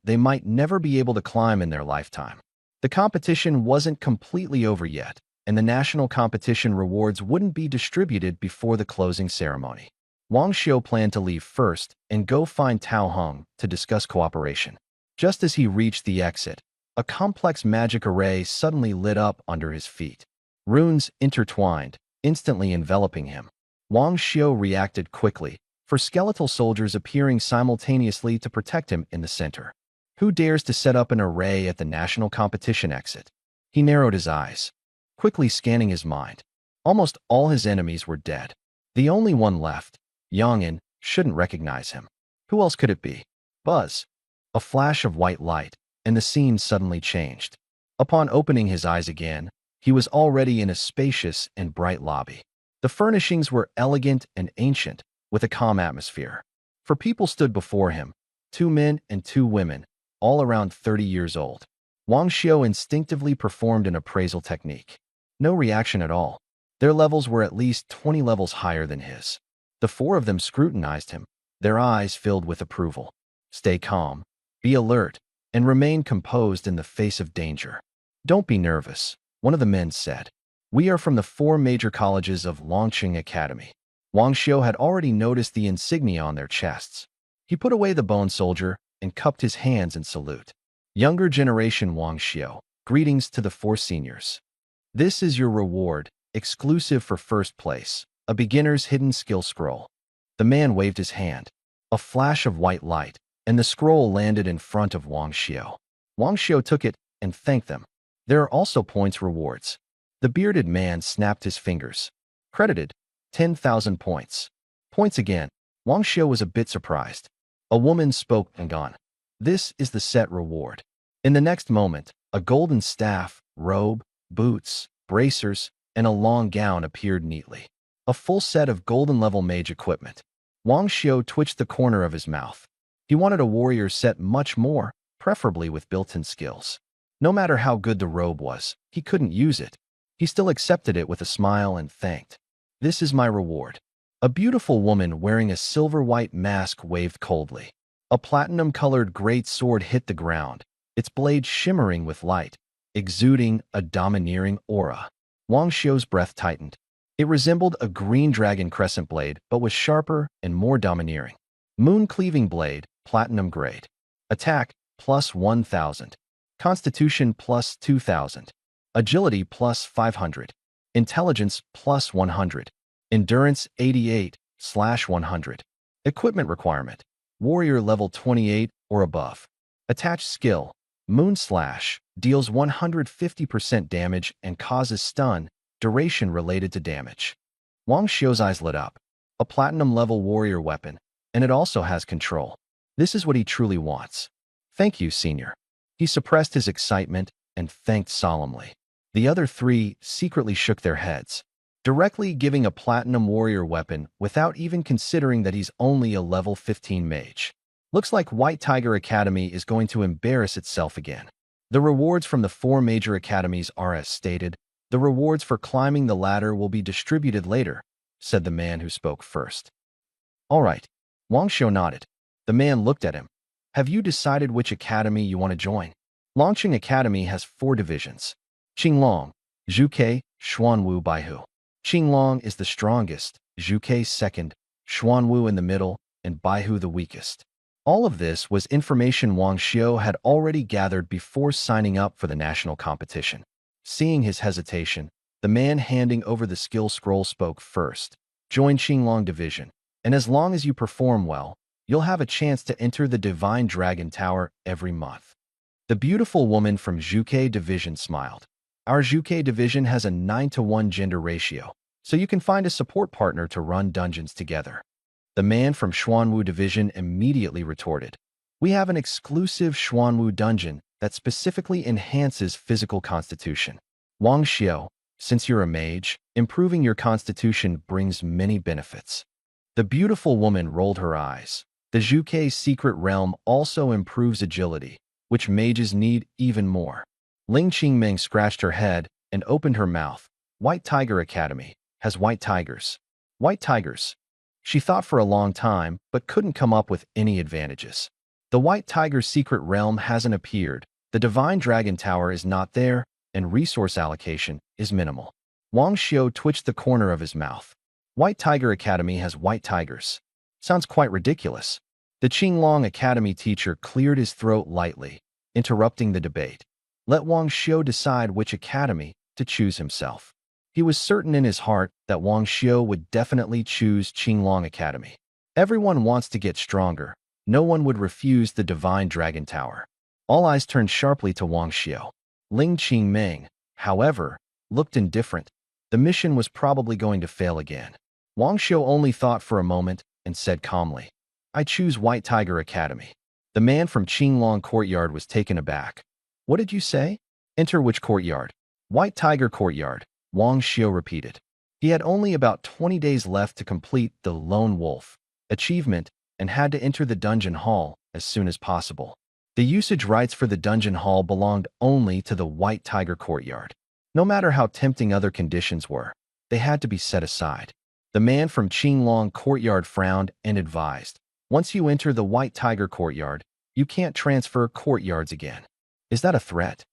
they might never be able to climb in their lifetime. The competition wasn't completely over yet, and the national competition rewards wouldn't be distributed before the closing ceremony. Wang Xiu planned to leave first and go find Tao Heng to discuss cooperation. Just as he reached the exit, a complex magic array suddenly lit up under his feet. Runes intertwined, instantly enveloping him. Wang Xiu reacted quickly, for skeletal soldiers appearing simultaneously to protect him in the center. Who dares to set up an array at the national competition exit? He narrowed his eyes, quickly scanning his mind. Almost all his enemies were dead. The only one left, Yongin, shouldn't recognize him. Who else could it be? Buzz. A flash of white light, and the scene suddenly changed. Upon opening his eyes again, he was already in a spacious and bright lobby. The furnishings were elegant and ancient, with a calm atmosphere. For people stood before him, 2 men and 2 women, all around 30 years old. Wang Xiu instinctively performed an appraisal technique. No reaction at all. Their levels were at least 20 levels higher than his. The 4 of them scrutinized him, their eyes filled with approval. Stay calm, be alert, and remain composed in the face of danger. Don't be nervous, one of the men said. We are from the 4 major colleges of Longqing Academy. Wang Xiu had already noticed the insignia on their chests. He put away the bone soldier and cupped his hands in salute. Younger generation Wang Xiu, greetings to the 4 seniors. This is your reward, exclusive for first place, a beginner's hidden skill scroll. The man waved his hand. A flash of white light, and the scroll landed in front of Wang Xiu. Wang Xiu took it and thanked them. There are also points rewards. The bearded man snapped his fingers. Credited, 10,000 points. Points again. Wang Xiu was a bit surprised. A woman spoke and gone. This is the set reward. In the next moment, a golden staff, robe, boots, bracers, and a long gown appeared neatly. A full set of golden-level mage equipment. Wang Xiu twitched the corner of his mouth. He wanted a warrior set much more, preferably with built-in skills. No matter how good the robe was, he couldn't use it. He still accepted it with a smile and thanked. This is my reward. A beautiful woman wearing a silver-white mask waved coldly. A platinum-colored great sword hit the ground, its blade shimmering with light, exuding a domineering aura. Wang Xiu's breath tightened. It resembled a green dragon crescent blade, but was sharper and more domineering. Moon-cleaving blade, platinum grade. Attack, plus 1,000. Constitution, plus 2,000. Agility, plus 500. Intelligence, plus 100. Endurance, 88/100. Equipment requirement. Warrior level 28 or above. Attached skill. Moon Slash. Deals 150% damage and causes stun, duration related to damage. Wang Xiu's eyes lit up. A platinum-level warrior weapon, and it also has control. This is what he truly wants. Thank you, senior. He suppressed his excitement and thanked solemnly. The other 3 secretly shook their heads. Directly giving a platinum warrior weapon without even considering that he's only a level 15 mage. Looks like White Tiger Academy is going to embarrass itself again. The rewards from the 4 major academies are as stated. The rewards for climbing the ladder will be distributed later, said the man who spoke first. All right. Wang Xiu nodded. The man looked at him. Have you decided which academy you want to join? Longqing Academy has 4 divisions. Qinglong, Zhuke, Xuanwu, Baihu. Qinglong is the strongest, Zhuke second, Xuanwu in the middle, and Baihu the weakest. All of this was information Wang Xiu had already gathered before signing up for the national competition. Seeing his hesitation, the man handing over the skill scroll spoke first. Join Qinglong Division, and as long as you perform well, you'll have a chance to enter the Divine Dragon Tower every month. The beautiful woman from Zhuke Division smiled. Our Zhuke Division has a 9-to-1 gender ratio, so you can find a support partner to run dungeons together. The man from Xuanwu Division immediately retorted. We have an exclusive Xuanwu dungeon that specifically enhances physical constitution. Wang Xiu, since you're a mage, improving your constitution brings many benefits. The beautiful woman rolled her eyes. The Zhuke secret realm also improves agility, which mages need even more. Ling Qingming scratched her head and opened her mouth. White Tiger Academy has white tigers. White tigers. She thought for a long time, but couldn't come up with any advantages. The White Tiger secret realm hasn't appeared, the Divine Dragon Tower is not there, and resource allocation is minimal. Wang Xiu twitched the corner of his mouth. White Tiger Academy has white tigers. Sounds quite ridiculous. The Qinglong Academy teacher cleared his throat lightly, interrupting the debate. Let Wang Xiu decide which academy to choose himself. He was certain in his heart that Wang Xiu would definitely choose Qinglong Academy. Everyone wants to get stronger. No one would refuse the Divine Dragon Tower. All eyes turned sharply to Wang Xiu. Ling Qingming, however, looked indifferent. The mission was probably going to fail again. Wang Xiu only thought for a moment and said calmly, "I choose White Tiger Academy." The man from Qinglong Courtyard was taken aback. "What did you say?" "Enter which courtyard?" "White Tiger Courtyard," Wang Xiu repeated. He had only about 20 days left to complete the Lone Wolf achievement and had to enter the dungeon hall as soon as possible. The usage rights for the dungeon hall belonged only to the White Tiger Courtyard. No matter how tempting other conditions were, they had to be set aside. The man from Qinglong Courtyard frowned and advised, "Once you enter the White Tiger Courtyard, you can't transfer courtyards again." "Is that a threat?"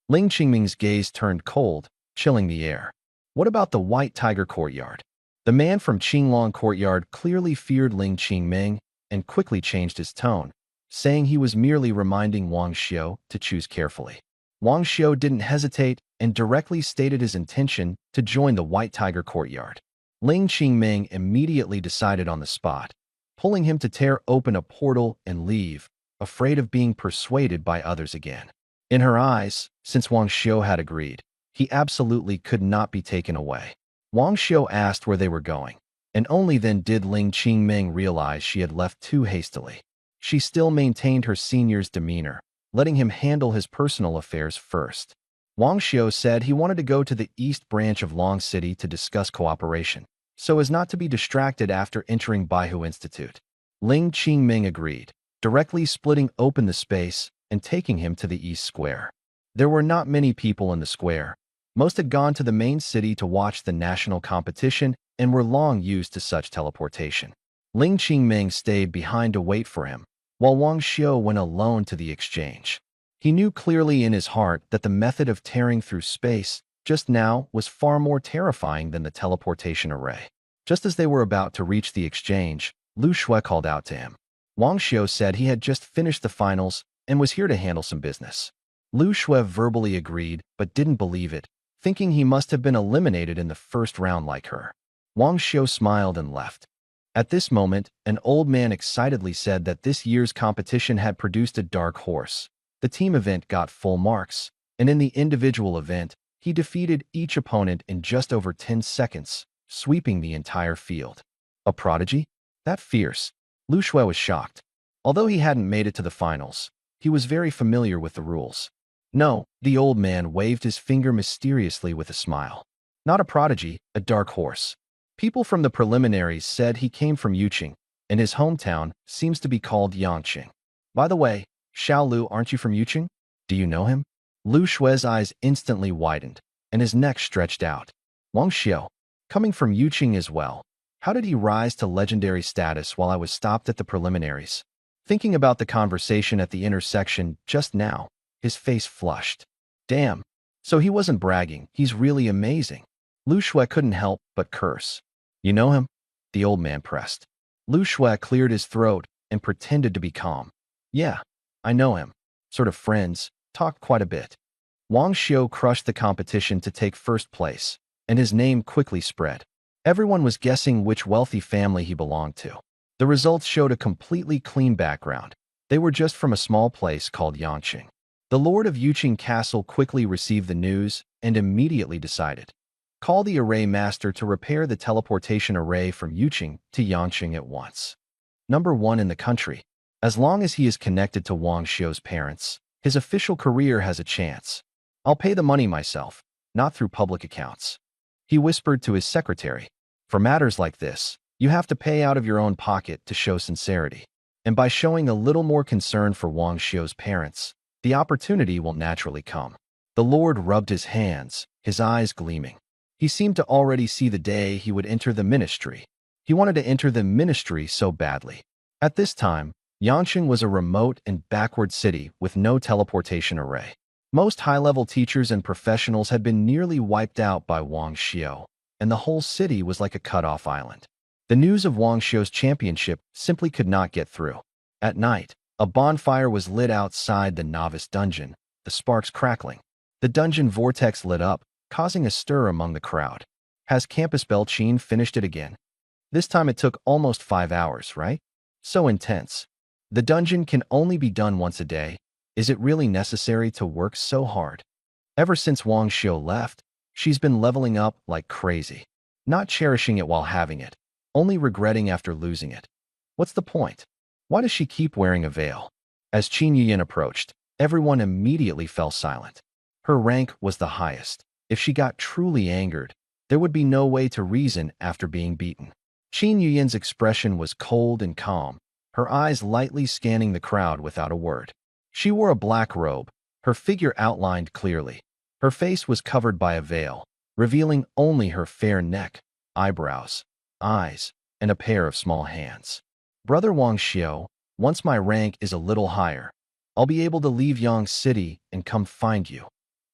Ling Qingming's gaze turned cold, chilling the air. "What about the White Tiger Courtyard?" The man from Qinglong Courtyard clearly feared Ling Qingming and quickly changed his tone, saying he was merely reminding Wang Xiu to choose carefully. Wang Xiu didn't hesitate and directly stated his intention to join the White Tiger Courtyard. Ling Qingming immediately decided on the spot, pulling him to tear open a portal and leave, afraid of being persuaded by others again. In her eyes, since Wang Xiu had agreed, he absolutely could not be taken away. Wang Xiu asked where they were going, and only then did Ling Qingming realize she had left too hastily. She still maintained her senior's demeanor, letting him handle his personal affairs first. Wang Xiu said he wanted to go to the East Branch of Long City to discuss cooperation, so as not to be distracted after entering Baihu Institute. Ling Qingming agreed, directly splitting open the space and taking him to the East Square. There were not many people in the square. Most had gone to the main city to watch the national competition and were long used to such teleportation. Ling Qingming stayed behind to wait for him, while Wang Xiu went alone to the exchange. He knew clearly in his heart that the method of tearing through space just now was far more terrifying than the teleportation array. Just as they were about to reach the exchange, Lu Shui called out to him. Wang Xiu said he had just finished the finals and was here to handle some business. Lu Shui verbally agreed but didn't believe it, thinking he must have been eliminated in the first round like her. Wang Xiu smiled and left. At this moment, an old man excitedly said that this year's competition had produced a dark horse. The team event got full marks, and in the individual event, he defeated each opponent in just over 10 seconds, sweeping the entire field. A prodigy? That fierce. Lu Shui was shocked. Although he hadn't made it to the finals, he was very familiar with the rules. No, the old man waved his finger mysteriously with a smile. Not a prodigy, a dark horse. People from the preliminaries said he came from Yuqing, and his hometown seems to be called Yangqing. By the way, Xiao Lu, aren't you from Yuqing? Do you know him? Lu Shui's eyes instantly widened, and his neck stretched out. Wang Xiu, coming from Yuqing as well. How did he rise to legendary status while I was stopped at the preliminaries? Thinking about the conversation at the intersection just now, his face flushed. Damn. So he wasn't bragging, he's really amazing. Lu Shui couldn't help but curse. You know him? The old man pressed. Lu Shui cleared his throat and pretended to be calm. Yeah, I know him. Sort of friends, talked quite a bit. Wang Xiu crushed the competition to take first place, and his name quickly spread. Everyone was guessing which wealthy family he belonged to. The results showed a completely clean background. They were just from a small place called Yangqing. The Lord of Yuqing Castle quickly received the news and immediately decided. Call the array master to repair the teleportation array from Yuqing to Yangqing at once. Number 1 in the country. As long as he is connected to Wang Xiu's parents, his official career has a chance. I'll pay the money myself, not through public accounts. He whispered to his secretary. For matters like this, you have to pay out of your own pocket to show sincerity. And by showing a little more concern for Wang Xiu's parents, the opportunity will naturally come. The Lord rubbed his hands, his eyes gleaming. He seemed to already see the day he would enter the ministry. He wanted to enter the ministry so badly. At this time, Yangqing was a remote and backward city with no teleportation array. Most high-level teachers and professionals had been nearly wiped out by Wang Xiu, and the whole city was like a cut-off island. The news of Wang Xiu's championship simply could not get through. At night, a bonfire was lit outside the novice dungeon, the sparks crackling. The dungeon vortex lit up, causing a stir among the crowd. Has Campus Belchin finished it again? This time it took almost 5 hours, right? So intense. The dungeon can only be done once a day. Is it really necessary to work so hard? Ever since Wang Xiu left, She's been leveling up like crazy, not cherishing it while having it, only regretting after losing it. What's the point? Why does she keep wearing a veil? As Qin Yuyin approached, everyone immediately fell silent. Her rank was the highest. If she got truly angered, there would be no way to reason after being beaten. Qin Yuyin's expression was cold and calm, her eyes lightly scanning the crowd without a word. She wore a black robe, her figure outlined clearly. Her face was covered by a veil, revealing only her fair neck, eyebrows, eyes, and a pair of small hands. Brother Wang Xiu, once my rank is a little higher, I'll be able to leave Yang City and come find you,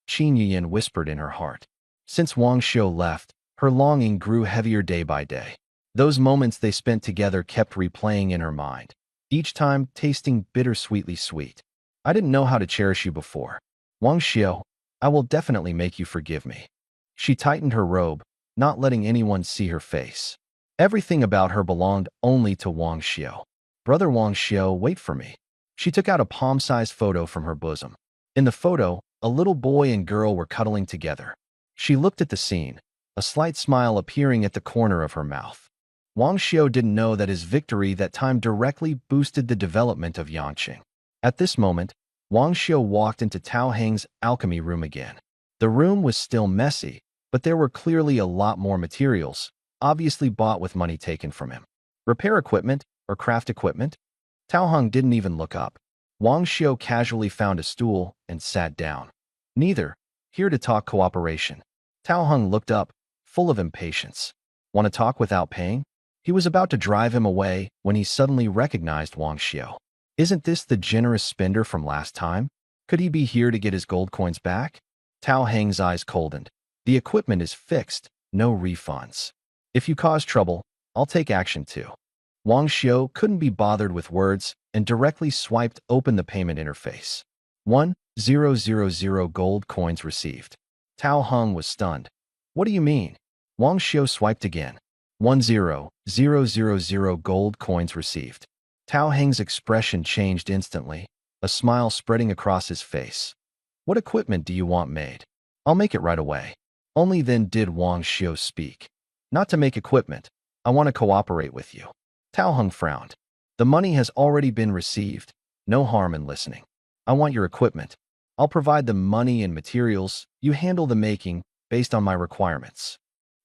Qin Yuyin whispered in her heart. Since Wang Xiu left, her longing grew heavier day by day. Those moments they spent together kept replaying in her mind, each time tasting bittersweetly sweet. I didn't know how to cherish you before. Wang Xiu, I will definitely make you forgive me. She tightened her robe, not letting anyone see her face. Everything about her belonged only to Wang Xiu. Brother Wang Xiu, wait for me. She took out a palm-sized photo from her bosom. In the photo, a little boy and girl were cuddling together. She looked at the scene, a slight smile appearing at the corner of her mouth. Wang Xiu didn't know that his victory that time directly boosted the development of Yangqing. At this moment, Wang Xiu walked into Tao Heng's alchemy room again. The room was still messy, but there were clearly a lot more materials, obviously bought with money taken from him. Repair equipment or craft equipment? Tao Heng didn't even look up. Wang Xiu casually found a stool and sat down. Neither. Here to talk cooperation. Tao Heng looked up, full of impatience. Want to talk without paying? He was about to drive him away when he suddenly recognized Wang Xiu. Isn't this the generous spender from last time? Could he be here to get his gold coins back? Tao Heng's eyes coldened. The equipment is fixed, no refunds. If you cause trouble, I'll take action too. Wang Xiu couldn't be bothered with words and directly swiped open the payment interface. 1,000 gold coins received. Tao Heng was stunned. What do you mean? Wang Xiu swiped again. 1,000 gold coins received. Tao Heng's expression changed instantly, a smile spreading across his face. What equipment do you want made? I'll make it right away. Only then did Wang Xiu speak. Not to make equipment. I want to cooperate with you. Tao Heng frowned. The money has already been received. No harm in listening. I want your equipment. I'll provide the money and materials. You handle the making based on my requirements.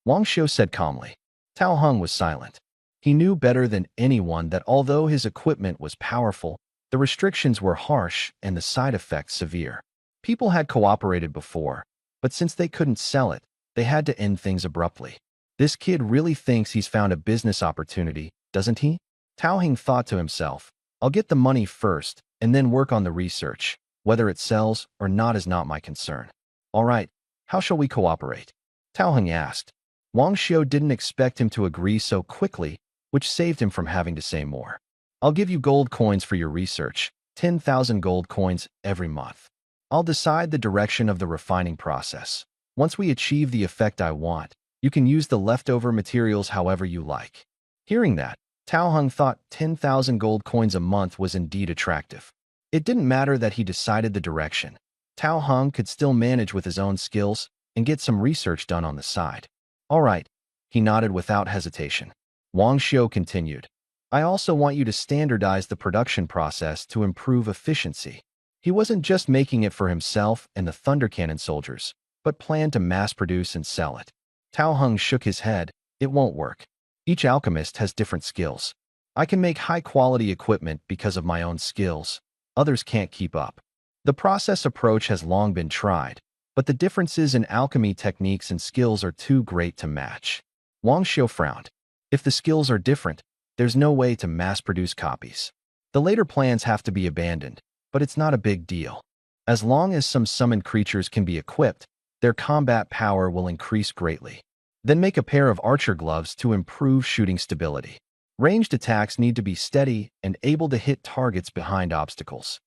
Wang Xiu said calmly. Tao Heng was silent. He knew better than anyone that although his equipment was powerful, the restrictions were harsh and the side effects severe. People had cooperated before, but since they couldn't sell it, they had to end things abruptly. This kid really thinks he's found a business opportunity, doesn't he? Tao Heng thought to himself, I'll get the money first and then work on the research. Whether it sells or not is not my concern. All right, how shall we cooperate? Tao Heng asked. Wang Xiu didn't expect him to agree so quickly, which saved him from having to say more. I'll give you gold coins for your research, 10,000 gold coins every month. I'll decide the direction of the refining process. Once we achieve the effect I want, you can use the leftover materials however you like. Hearing that, Tao Heng thought 10,000 gold coins a month was indeed attractive. It didn't matter that he decided the direction. Tao Heng could still manage with his own skills and get some research done on the side. All right, he nodded without hesitation. Wang Xiu continued. I also want you to standardize the production process to improve efficiency. He wasn't just making it for himself and the Thunder Cannon soldiers, but planned to mass produce and sell it. Tao Heng shook his head. It won't work. Each alchemist has different skills. I can make high-quality equipment because of my own skills. Others can't keep up. The process approach has long been tried, but the differences in alchemy techniques and skills are too great to match. Wang Xiu frowned. If the skills are different, there's no way to mass-produce copies. The later plans have to be abandoned, but it's not a big deal. As long as some summoned creatures can be equipped, their combat power will increase greatly. Then make a pair of archer gloves to improve shooting stability. Ranged attacks need to be steady and able to hit targets behind obstacles.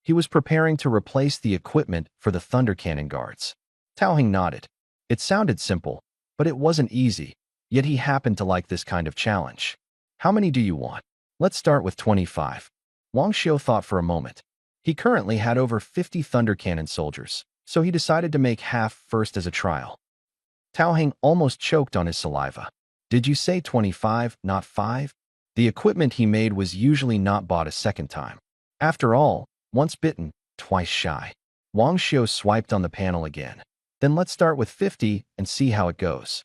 He was preparing to replace the equipment for the Thunder Cannon guards. Tao Heng nodded. It sounded simple, but it wasn't easy, yet he happened to like this kind of challenge. How many do you want? Let's start with 25. Wang Xiu thought for a moment. He currently had over 50 Thunder Cannon soldiers, so he decided to make half first as a trial. Tao Heng almost choked on his saliva. Did you say 25, not 5? The equipment he made was usually not bought a second time. After all, once bitten, twice shy. Wang Xiu swiped on the panel again. Then let's start with 50 and see how it goes.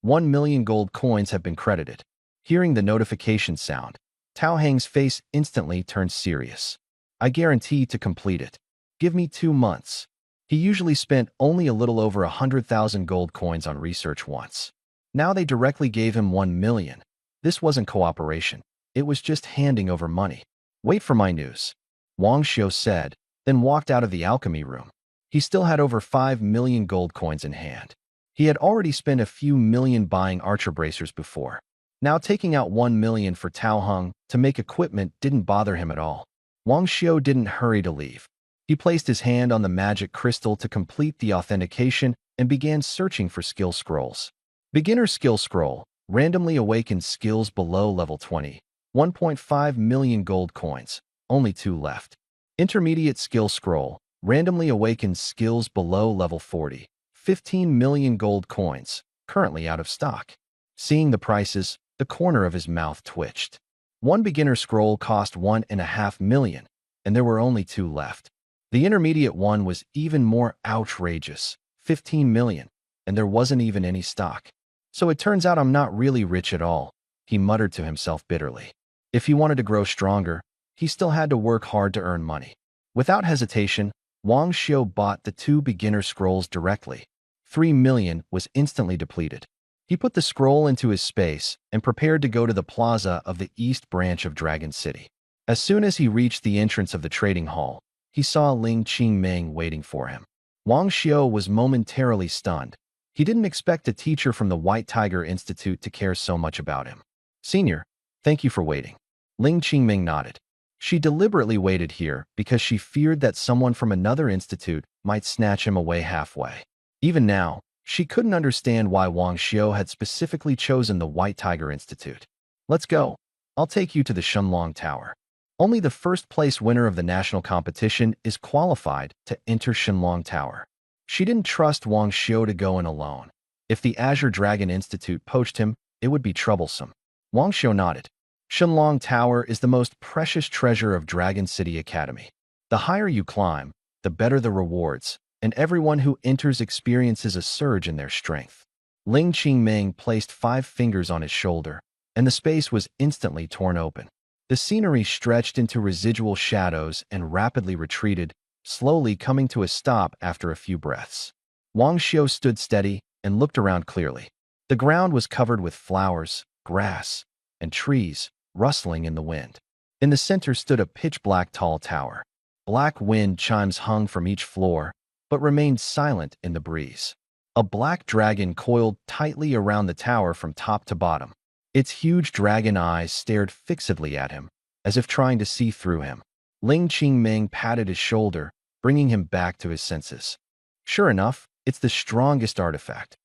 1 million gold coins have been credited. Hearing the notification sound, Tao Heng's face instantly turned serious. I guarantee to complete it. Give me 2 months. He usually spent only a little over 100,000 gold coins on research once. Now they directly gave him 1 million. This wasn't cooperation. It was just handing over money. Wait for my news, Wang Xiu said, then walked out of the alchemy room. He still had over 5 million gold coins in hand. He had already spent a few million buying archer bracers before. Now taking out 1 million for Tao Heng to make equipment didn't bother him at all. Wang Xiu didn't hurry to leave. He placed his hand on the magic crystal to complete the authentication and began searching for skill scrolls. Beginner skill scroll, randomly awakened skills below level 20, 1.5 million gold coins, only 2 left. Intermediate skill scroll, randomly awakened skills below level 40, 15 million gold coins, currently out of stock. Seeing the prices, the corner of his mouth twitched. One beginner scroll cost 1.5 million, and there were only 2 left. The intermediate one was even more outrageous, 15 million, and there wasn't even any stock. So it turns out I'm not really rich at all, he muttered to himself bitterly. If he wanted to grow stronger, he still had to work hard to earn money. Without hesitation, Wang Xiu bought the 2 beginner scrolls directly. 3 million was instantly depleted. He put the scroll into his space and prepared to go to the plaza of the east branch of Dragon City. As soon as he reached the entrance of the trading hall, he saw Ling Qingming waiting for him. Wang Xiu was momentarily stunned. He didn't expect a teacher from the White Tiger Institute to care so much about him. Senior, thank you for waiting. Ling Qingming nodded. She deliberately waited here because she feared that someone from another institute might snatch him away halfway. Even now, she couldn't understand why Wang Xiu had specifically chosen the White Tiger Institute. Let's go. I'll take you to the Shenlong Tower. Only the first-place winner of the national competition is qualified to enter Shenlong Tower. She didn't trust Wang Xiu to go in alone. If the Azure Dragon Institute poached him, it would be troublesome. Wang Xiu nodded. Shenlong Tower is the most precious treasure of Dragon City Academy. The higher you climb, the better the rewards, and everyone who enters experiences a surge in their strength. Ling Qingming placed 5 fingers on his shoulder, and the space was instantly torn open. The scenery stretched into residual shadows and rapidly retreated, slowly coming to a stop after a few breaths. Wang Xiu stood steady and looked around clearly. The ground was covered with flowers, grass, and trees, rustling in the wind. In the center stood a pitch-black tall tower. Black wind chimes hung from each floor, but remained silent in the breeze. A black dragon coiled tightly around the tower from top to bottom. Its huge dragon eyes stared fixedly at him, as if trying to see through him. Ling Qingming patted his shoulder, bringing him back to his senses. Sure enough, it's the strongest artifact.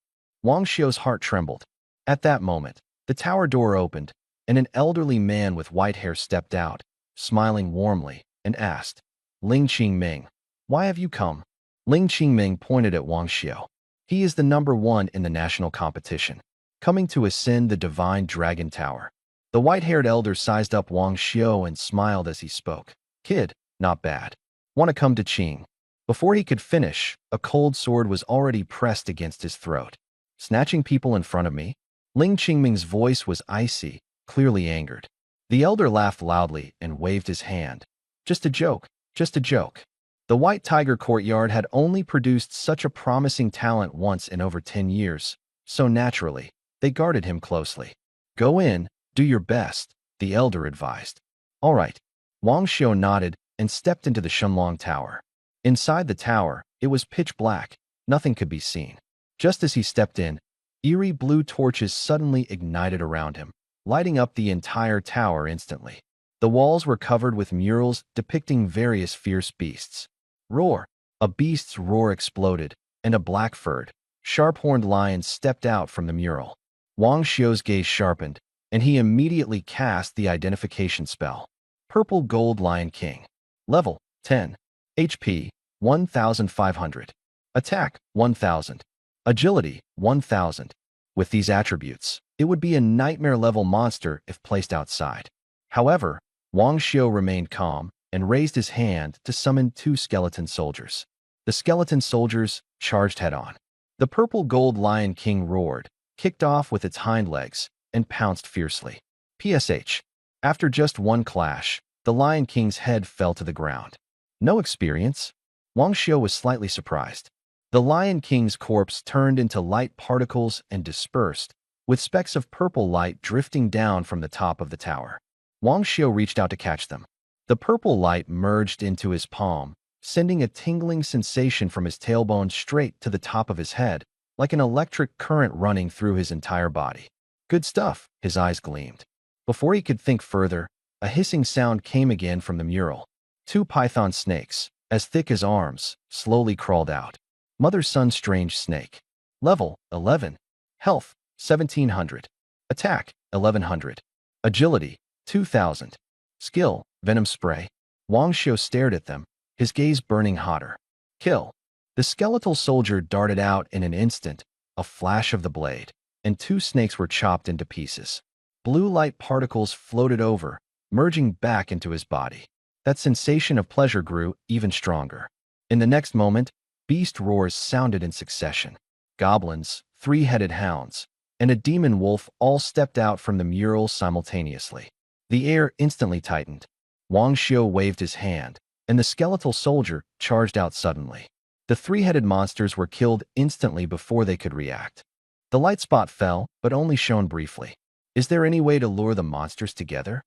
Wang Xiu's heart trembled. At that moment, the tower door opened, and an elderly man with white hair stepped out, smiling warmly, and asked, Ling Qingming, why have you come? Ling Qingming pointed at Wang Xiu. He is the #1 in the national competition, coming to ascend the Divine Dragon Tower. The white-haired elder sized up Wang Xiu and smiled as he spoke. Kid, not bad. Want to come to Qing? Before he could finish, a cold sword was already pressed against his throat. Snatching people in front of me? Ling Qingming's voice was icy, clearly angered. The elder laughed loudly and waved his hand. Just a joke, just a joke. The White Tiger Courtyard had only produced such a promising talent once in over 10 years, so naturally, they guarded him closely. Go in, do your best, the elder advised. All right. Wang Xiu nodded and stepped into the Shenlong Tower. Inside the tower, it was pitch black, nothing could be seen. Just as he stepped in, eerie blue torches suddenly ignited around him, lighting up the entire tower instantly. The walls were covered with murals depicting various fierce beasts. Roar! A beast's roar exploded, and a black-furred, sharp-horned lion stepped out from the mural. Wang Xiu's gaze sharpened, and he immediately cast the identification spell. Purple Gold Lion King. Level 10. HP 1,500. Attack 1,000. Agility, 1000. With these attributes, it would be a nightmare-level monster if placed outside. However, Wang Xiu remained calm and raised his hand to summon 2 skeleton soldiers. The skeleton soldiers charged head-on. The purple-gold Lion King roared, kicked off with its hind legs, and pounced fiercely. PSH. After just one clash, the Lion King's head fell to the ground. No experience? Wang Xiu was slightly surprised. The Lion King's corpse turned into light particles and dispersed, with specks of purple light drifting down from the top of the tower. Wang Xiu reached out to catch them. The purple light merged into his palm, sending a tingling sensation from his tailbone straight to the top of his head, like an electric current running through his entire body. Good stuff, his eyes gleamed. Before he could think further, a hissing sound came again from the mural. 2 python snakes, as thick as arms, slowly crawled out. Mother-son strange snake. Level, 11. Health, 1700. Attack, 1100. Agility, 2000. Skill, venom spray. Wang Xiu stared at them, his gaze burning hotter. Kill. The skeletal soldier darted out in an instant, a flash of the blade, and 2 snakes were chopped into pieces. Blue light particles floated over, merging back into his body. That sensation of pleasure grew even stronger. In the next moment, beast roars sounded in succession. Goblins, 3-headed hounds, and a demon wolf all stepped out from the mural simultaneously. The air instantly tightened. Wang Xiu waved his hand, and the skeletal soldier charged out suddenly. The 3-headed monsters were killed instantly before they could react. The light spot fell, but only shone briefly. Is there any way to lure the monsters together?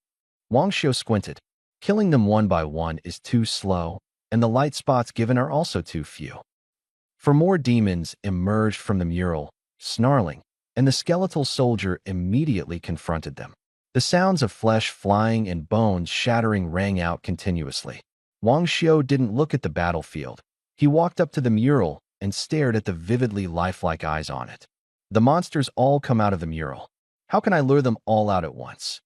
Wang Xiu squinted. Killing them one by one is too slow, and the light spots given are also too few. 4 more demons emerged from the mural, snarling, and the skeletal soldier immediately confronted them. The sounds of flesh flying and bones shattering rang out continuously. Wang Xiu didn't look at the battlefield. He walked up to the mural and stared at the vividly lifelike eyes on it. The monsters all come out of the mural. How can I lure them all out at once?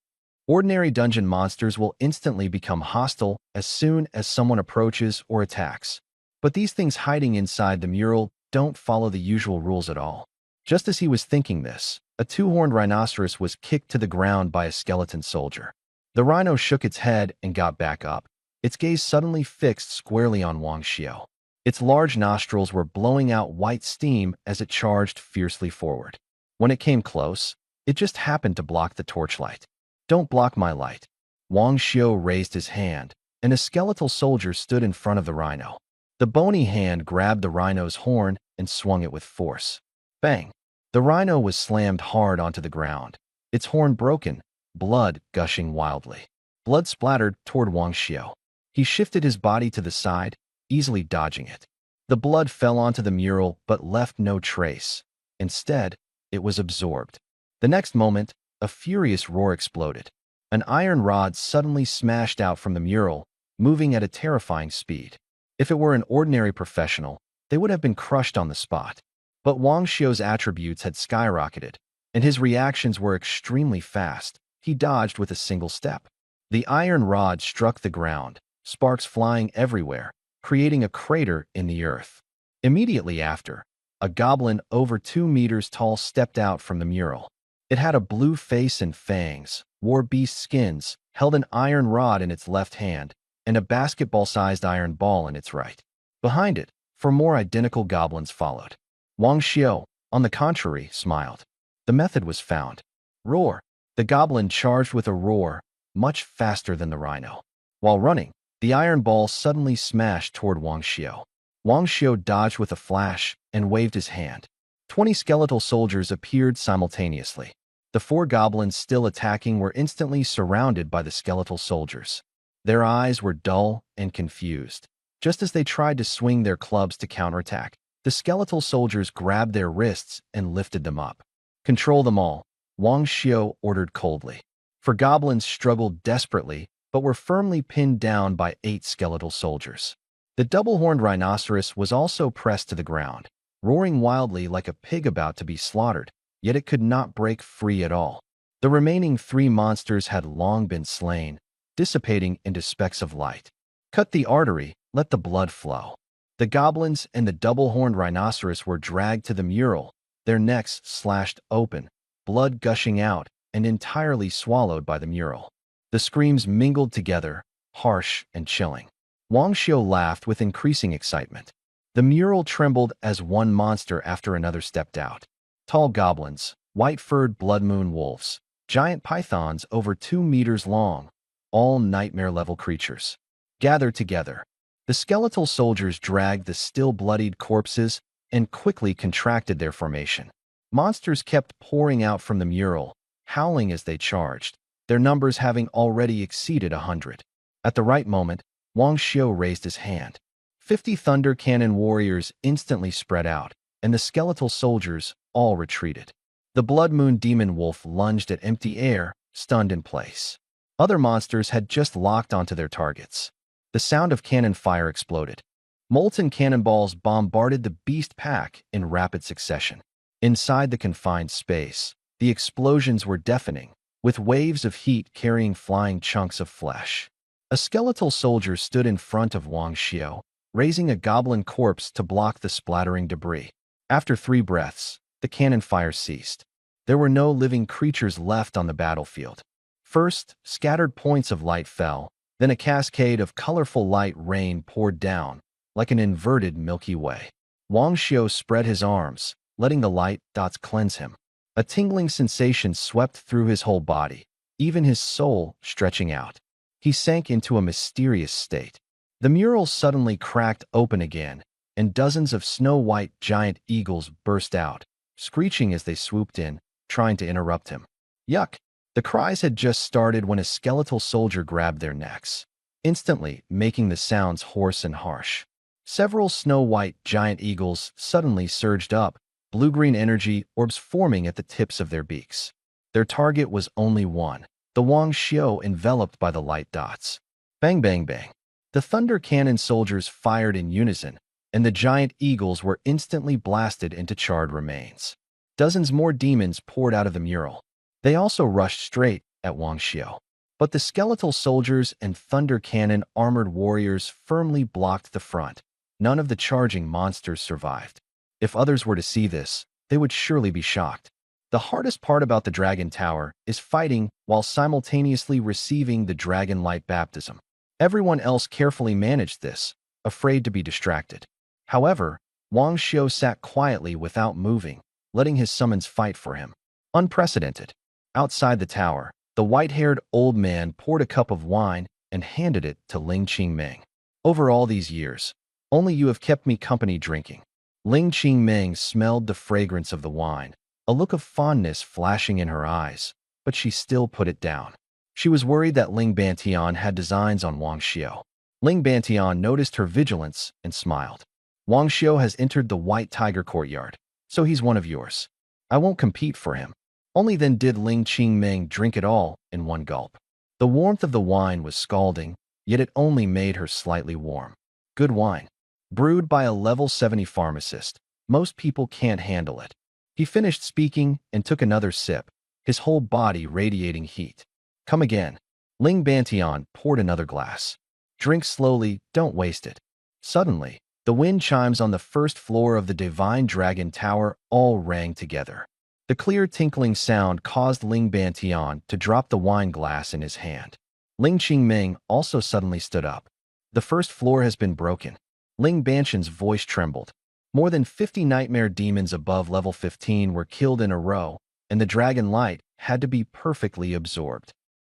Ordinary dungeon monsters will instantly become hostile as soon as someone approaches or attacks. But these things hiding inside the mural don't follow the usual rules at all. Just as he was thinking this, a 2-horned rhinoceros was kicked to the ground by a skeleton soldier. The rhino shook its head and got back up, its gaze suddenly fixed squarely on Wang Xiu. Its large nostrils were blowing out white steam as it charged fiercely forward. When it came close, it just happened to block the torchlight. Don't block my light. Wang Xiu raised his hand, and a skeletal soldier stood in front of the rhino. The bony hand grabbed the rhino's horn and swung it with force. Bang! The rhino was slammed hard onto the ground, its horn broken, blood gushing wildly. Blood splattered toward Wang Xiu. He shifted his body to the side, easily dodging it. The blood fell onto the mural but left no trace. Instead, it was absorbed. The next moment, a furious roar exploded. An iron rod suddenly smashed out from the mural, moving at a terrifying speed. If it were an ordinary professional, they would have been crushed on the spot. But Wang Xiu's attributes had skyrocketed, and his reactions were extremely fast. He dodged with a single step. The iron rod struck the ground, sparks flying everywhere, creating a crater in the earth. Immediately after, a goblin over 2 meters tall stepped out from the mural. It had a blue face and fangs, wore beast skins, held an iron rod in its left hand, and a basketball-sized iron ball in its right. Behind it, 4 more identical goblins followed. Wang Xiu, on the contrary, smiled. The method was found. Roar! The goblin charged with a roar, much faster than the rhino. While running, the iron ball suddenly smashed toward Wang Xiu. Wang Xiu dodged with a flash and waved his hand. 20 skeletal soldiers appeared simultaneously. The 4 goblins still attacking were instantly surrounded by the skeletal soldiers. Their eyes were dull and confused. Just as they tried to swing their clubs to counterattack, the skeletal soldiers grabbed their wrists and lifted them up. Control them all, Wang Xiu ordered coldly. 4 goblins struggled desperately, but were firmly pinned down by 8 skeletal soldiers. The double-horned rhinoceros was also pressed to the ground, roaring wildly like a pig about to be slaughtered, yet it could not break free at all. The remaining 3 monsters had long been slain, dissipating into specks of light. Cut the artery, let the blood flow. The goblins and the double-horned rhinoceros were dragged to the mural, their necks slashed open, blood gushing out, and entirely swallowed by the mural. The screams mingled together, harsh and chilling. Wang Xiu laughed with increasing excitement. The mural trembled as one monster after another stepped out. Tall goblins, white-furred blood moon wolves, giant pythons over 2 meters long, all nightmare-level creatures, gathered together. The skeletal soldiers dragged the still bloodied corpses and quickly contracted their formation. Monsters kept pouring out from the mural, howling as they charged, their numbers having already exceeded 100. At the right moment, Wang Xiu raised his hand. 50 thunder cannon warriors instantly spread out, and the skeletal soldiers all retreated. The blood moon demon wolf lunged at empty air, stunned in place. Other monsters had just locked onto their targets. The sound of cannon fire exploded. Molten cannonballs bombarded the beast pack in rapid succession. Inside the confined space, the explosions were deafening, with waves of heat carrying flying chunks of flesh. A skeletal soldier stood in front of Wang Xiu, raising a goblin corpse to block the splattering debris. After 3 breaths, the cannon fire ceased. There were no living creatures left on the battlefield. First, scattered points of light fell, then a cascade of colorful light rain poured down, like an inverted Milky Way. Wang Xiu spread his arms, letting the light dots cleanse him. A tingling sensation swept through his whole body, even his soul stretching out. He sank into a mysterious state. The mural suddenly cracked open again, and dozens of snow-white giant eagles burst out, screeching as they swooped in, trying to interrupt him. Yuck! The cries had just started when a skeletal soldier grabbed their necks, instantly making the sounds hoarse and harsh. Several snow-white giant eagles suddenly surged up, blue-green energy orbs forming at the tips of their beaks. Their target was only one, the Wang Xiu enveloped by the light dots. Bang, bang, bang. The thunder cannon soldiers fired in unison, and the giant eagles were instantly blasted into charred remains. Dozens more demons poured out of the mural. They also rushed straight at Wang Xiu. But the skeletal soldiers and thunder cannon armored warriors firmly blocked the front. None of the charging monsters survived. If others were to see this, they would surely be shocked. The hardest part about the Dragon Tower is fighting while simultaneously receiving the Dragon Light Baptism. Everyone else carefully managed this, afraid to be distracted. However, Wang Xiu sat quietly without moving, letting his summons fight for him. Unprecedented. Outside the tower, the white-haired old man poured a cup of wine and handed it to Ling Qingming. Over all these years, only you have kept me company drinking. Ling Qingming smelled the fragrance of the wine, a look of fondness flashing in her eyes, but she still put it down. She was worried that Ling Bantian had designs on Wang Xiu. Ling Bantian noticed her vigilance and smiled. Wang Xiu has entered the White Tiger courtyard, so he's one of yours. I won't compete for him. Only then did Ling Qingming drink it all in one gulp. The warmth of the wine was scalding, yet it only made her slightly warm. Good wine. Brewed by a level 70 pharmacist, most people can't handle it. He finished speaking and took another sip, his whole body radiating heat. Come again. Ling Bantian poured another glass. Drink slowly, don't waste it. Suddenly, the wind chimes on the first floor of the Divine Dragon Tower all rang together. The clear tinkling sound caused Ling Bantian to drop the wine glass in his hand. Ling Qingming also suddenly stood up. The first floor has been broken. Ling Bantian's voice trembled. More than 50 nightmare demons above level 15 were killed in a row, and the dragon light had to be perfectly absorbed.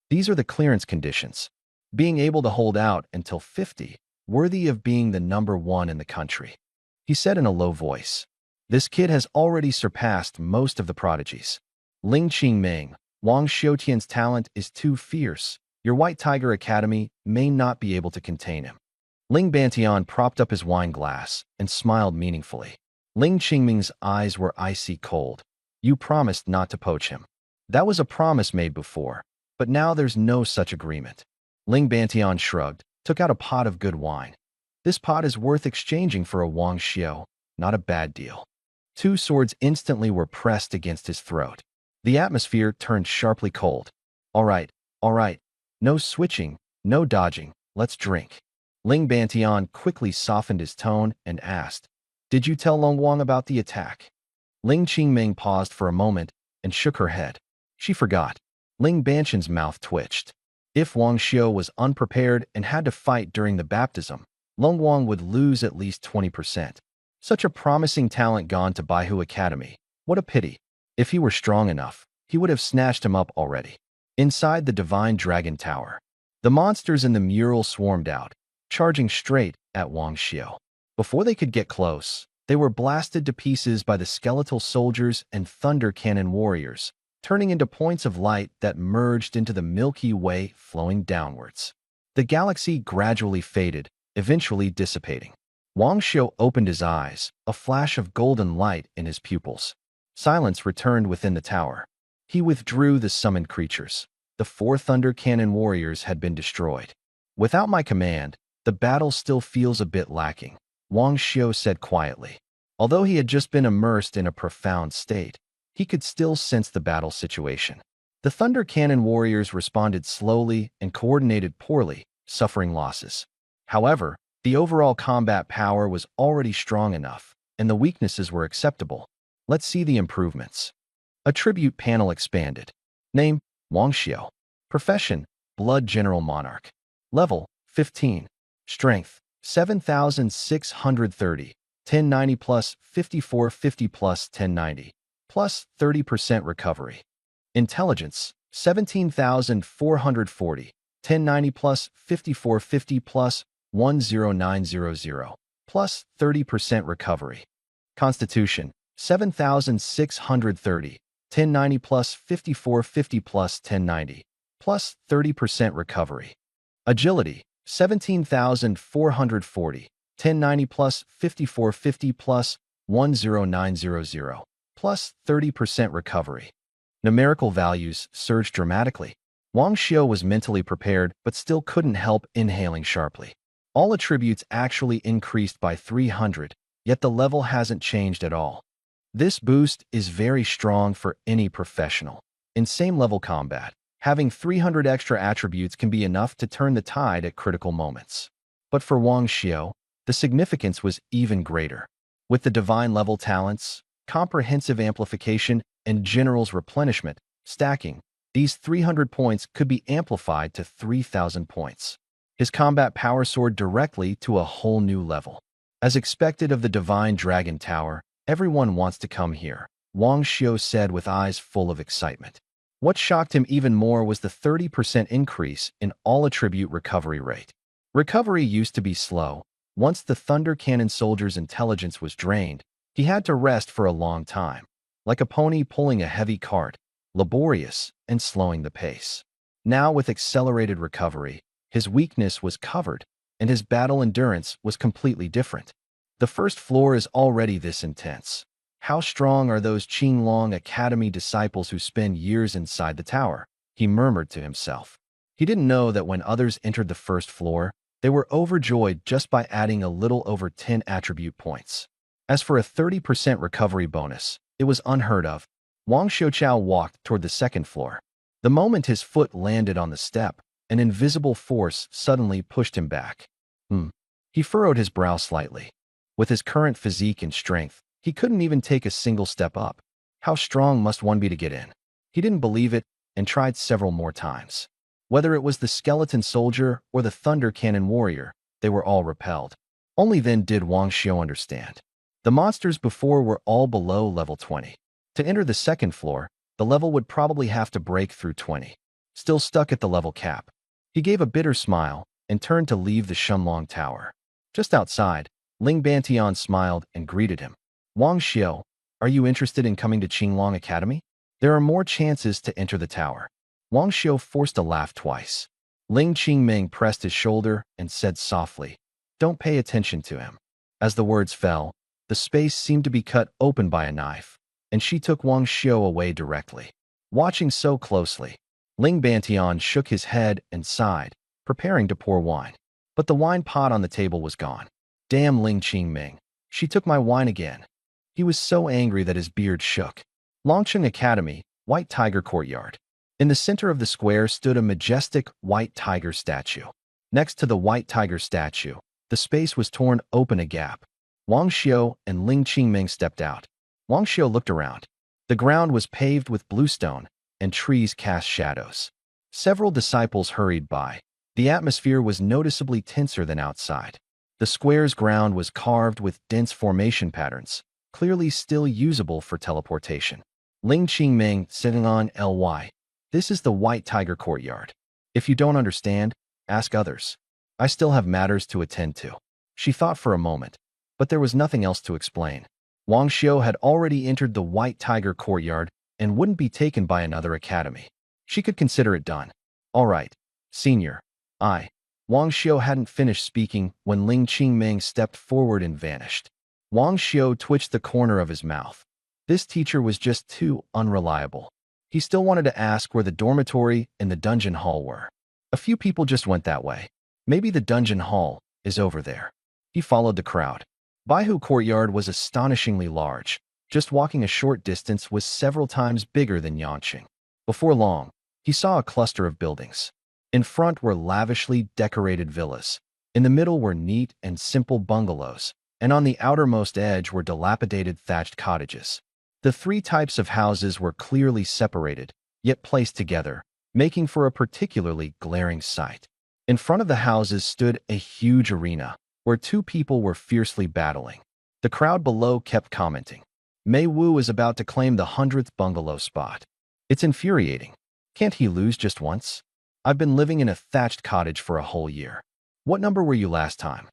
These are the clearance conditions. Being able to hold out until 50, worthy of being the #1 in the country. He said in a low voice. This kid has already surpassed most of the prodigies. Ling Qingming, Wang Xiutian's talent is too fierce. Your White Tiger Academy may not be able to contain him. Ling Bantian propped up his wine glass and smiled meaningfully. Ling Qingming's eyes were icy cold. You promised not to poach him. That was a promise made before, but now there's no such agreement. Ling Bantian shrugged, took out a pot of good wine. This pot is worth exchanging for a Wang Xiu, not a bad deal. 2 swords instantly were pressed against his throat. The atmosphere turned sharply cold. All right. No switching, no dodging, let's drink. Ling Bantian quickly softened his tone and asked, "Did you tell Long Wang about the attack?" Ling Qingming paused for a moment and shook her head. She forgot. Ling Bantian's mouth twitched. If Wang Xiu was unprepared and had to fight during the baptism, Long Wang would lose at least 20%. Such a promising talent gone to Baihu Academy. What a pity. If he were strong enough, he would have snatched him up already. Inside the Divine Dragon Tower, the monsters in the mural swarmed out, charging straight at Wang Xiu. Before they could get close, they were blasted to pieces by the skeletal soldiers and thunder cannon warriors, turning into points of light that merged into the Milky Way flowing downwards. The galaxy gradually faded, eventually dissipating. Wang Xiu opened his eyes, a flash of golden light in his pupils. Silence returned within the tower. He withdrew the summoned creatures. The 4 thunder cannon warriors had been destroyed. "Without my command, the battle still feels a bit lacking," Wang Xiu said quietly. Although he had just been immersed in a profound state, he could still sense the battle situation. The thunder cannon warriors responded slowly and coordinated poorly, suffering losses. However, the overall combat power was already strong enough, and the weaknesses were acceptable. Let's see the improvements. Attribute panel expanded. Name, Wang Xiu. Profession, Blood General Monarch. Level, 15. Strength, 7,630. 1090 plus 5450 plus 1090. Plus 30% recovery. Intelligence, 17,440. 1090 plus 5450 plus 10900. Plus 30% recovery. Constitution, 7,630. 1090 plus 5450 plus 1090. Plus 30% recovery. Agility, 17,440. 1090 plus 5450 plus 10900. Plus 30% recovery. Numerical values surged dramatically. Wang Xiu was mentally prepared but still couldn't help inhaling sharply. All attributes actually increased by 300, yet the level hasn't changed at all. This boost is very strong for any professional. In same-level combat, having 300 extra attributes can be enough to turn the tide at critical moments. But for Wang Xiu, the significance was even greater. With the divine-level talents, comprehensive amplification, and general's replenishment, stacking, these 300 points could be amplified to 3,000 points. His combat power soared directly to a whole new level. As expected of the Divine Dragon Tower, everyone wants to come here, Wang Xiu said with eyes full of excitement. What shocked him even more was the 30% increase in all attribute recovery rate. Recovery used to be slow. Once the Thunder Cannon soldier's intelligence was drained, he had to rest for a long time, like a pony pulling a heavy cart, laborious and slowing the pace. Now, with accelerated recovery, his weakness was covered, and his battle endurance was completely different. The first floor is already this intense. How strong are those Qinglong Academy disciples who spend years inside the tower? He murmured to himself. He didn't know that when others entered the first floor, they were overjoyed just by adding a little over 10 attribute points. As for a 30% recovery bonus, it was unheard of. Wang Xiuqiao walked toward the second floor. The moment his foot landed on the step, an invisible force suddenly pushed him back. He furrowed his brow slightly. With his current physique and strength, he couldn't even take a single step up. How strong must one be to get in? He didn't believe it and tried several more times. Whether it was the skeleton soldier or the thunder cannon warrior, they were all repelled. Only then did Wang Xiu understand. The monsters before were all below level 20. To enter the second floor, the level would probably have to break through 20. Still stuck at the level cap. He gave a bitter smile and turned to leave the Shunlong Tower. Just outside, Ling Bantian smiled and greeted him. Wang Xiu, are you interested in coming to Qinglong Academy? There are more chances to enter the tower. Wang Xiu forced a laugh twice. Ling Qingming pressed his shoulder and said softly, "Don't pay attention to him." As the words fell, the space seemed to be cut open by a knife, and she took Wang Xiu away directly. Watching so closely, Ling Bantian shook his head and sighed, preparing to pour wine. But the wine pot on the table was gone. Damn Ling Qingming, she took my wine again. He was so angry that his beard shook. Longcheng Academy, White Tiger Courtyard. In the center of the square stood a majestic white tiger statue. Next to the white tiger statue, the space was torn open a gap. Wang Xiu and Ling Qingming stepped out. Wang Xiu looked around. The ground was paved with bluestone, and trees cast shadows. Several disciples hurried by. The atmosphere was noticeably tenser than outside. The square's ground was carved with dense formation patterns, clearly still usable for teleportation. Ling Qingming sitting on Ly. This is the White Tiger Courtyard. If you don't understand, ask others. I still have matters to attend to. She thought for a moment, but there was nothing else to explain. Wang Xiu had already entered the White Tiger Courtyard and wouldn't be taken by another academy. She could consider it done. All right, senior. Wang Xiu hadn't finished speaking when Ling Qingming stepped forward and vanished. Wang Xiu twitched the corner of his mouth. This teacher was just too unreliable. He still wanted to ask where the dormitory and the dungeon hall were. A few people just went that way. Maybe the dungeon hall is over there. He followed the crowd. Baihu Courtyard was astonishingly large. Just walking a short distance was several times bigger than Yanqing. Before long, he saw a cluster of buildings. In front were lavishly decorated villas. In the middle were neat and simple bungalows, and on the outermost edge were dilapidated thatched cottages. The three types of houses were clearly separated, yet placed together, making for a particularly glaring sight. In front of the houses stood a huge arena, where two people were fiercely battling. The crowd below kept commenting. Mei Wu is about to claim the 100th bungalow spot. It's infuriating. Can't he lose just once? I've been living in a thatched cottage for a whole year. What number were you last time?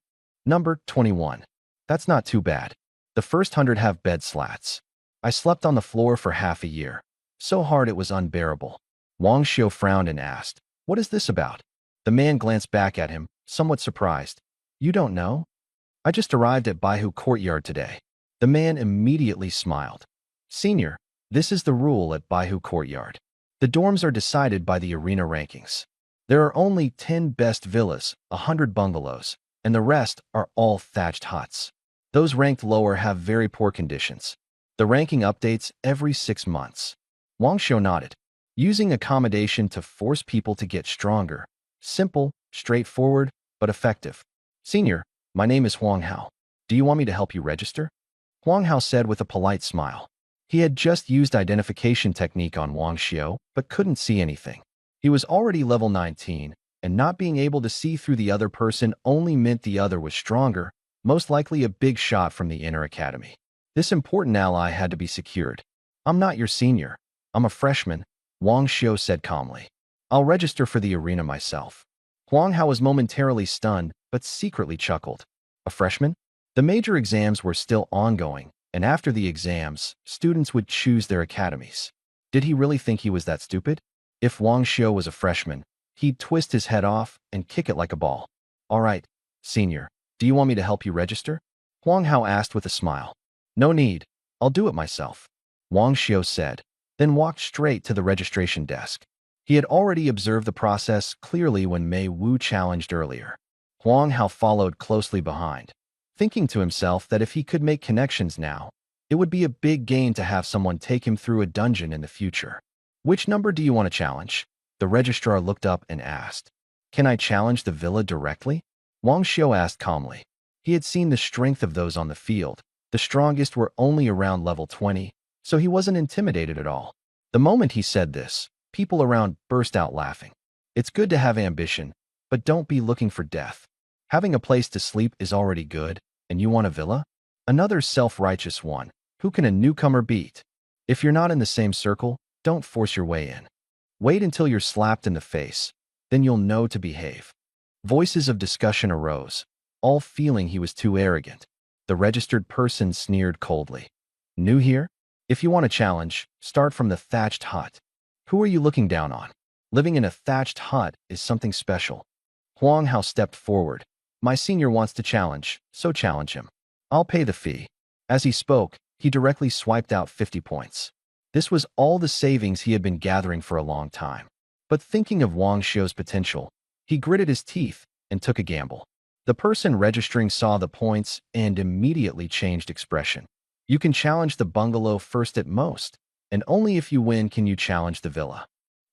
Number 21. That's not too bad. The first 100 have bed slats. I slept on the floor for half a year. So hard it was unbearable. Wang Xiu frowned and asked, "What is this about?" The man glanced back at him, somewhat surprised. "You don't know? I just arrived at Baihu Courtyard today." The man immediately smiled. "Senior, this is the rule at Baihu Courtyard. The dorms are decided by the arena rankings. There are only 10 best villas, 100 bungalows, and the rest are all thatched huts. Those ranked lower have very poor conditions. The ranking updates every 6 months. Wang Xiu nodded. Using accommodation to force people to get stronger. Simple, straightforward, but effective. "Senior, my name is Huang Hao. Do you want me to help you register?" Huang Hao said with a polite smile. He had just used identification technique on Wang Xiu, but couldn't see anything. He was already level 19, and not being able to see through the other person only meant the other was stronger, most likely a big shot from the inner academy. This important ally had to be secured. "I'm not your senior. I'm a freshman," Wang Xiu said calmly. "I'll register for the arena myself." Huang Hao was momentarily stunned, but secretly chuckled. A freshman? The major exams were still ongoing, and after the exams, students would choose their academies. Did he really think he was that stupid? If Wang Xiu was a freshman, he'd twist his head off and kick it like a ball. "All right, senior, do you want me to help you register?" Huang Hao asked with a smile. "No need, I'll do it myself," Wang Xiu said, then walked straight to the registration desk. He had already observed the process clearly when Mei Wu challenged earlier. Huang Hao followed closely behind, thinking to himself that if he could make connections now, it would be a big gain to have someone take him through a dungeon in the future. "Which number do you want to challenge?" The registrar looked up and asked. "Can I challenge the villa directly?" Wang Xiu asked calmly. He had seen the strength of those on the field. The strongest were only around level 20, so he wasn't intimidated at all. The moment he said this, people around burst out laughing. It's good to have ambition, but don't be looking for death. Having a place to sleep is already good, and you want a villa? Another self-righteous one. Who can a newcomer beat? If you're not in the same circle, don't force your way in. Wait until you're slapped in the face, then you'll know to behave. Voices of discussion arose, all feeling he was too arrogant. The registered person sneered coldly. "New here? If you want a challenge, start from the thatched hut. Who are you looking down on? Living in a thatched hut is something special." Huang Hao stepped forward. "My senior wants to challenge, so challenge him. I'll pay the fee." As he spoke, he directly swiped out 50 points. This was all the savings he had been gathering for a long time. But thinking of Wang Xiu's potential, he gritted his teeth and took a gamble. The person registering saw the points and immediately changed expression. "You can challenge the bungalow first at most, and only if you win can you challenge the villa."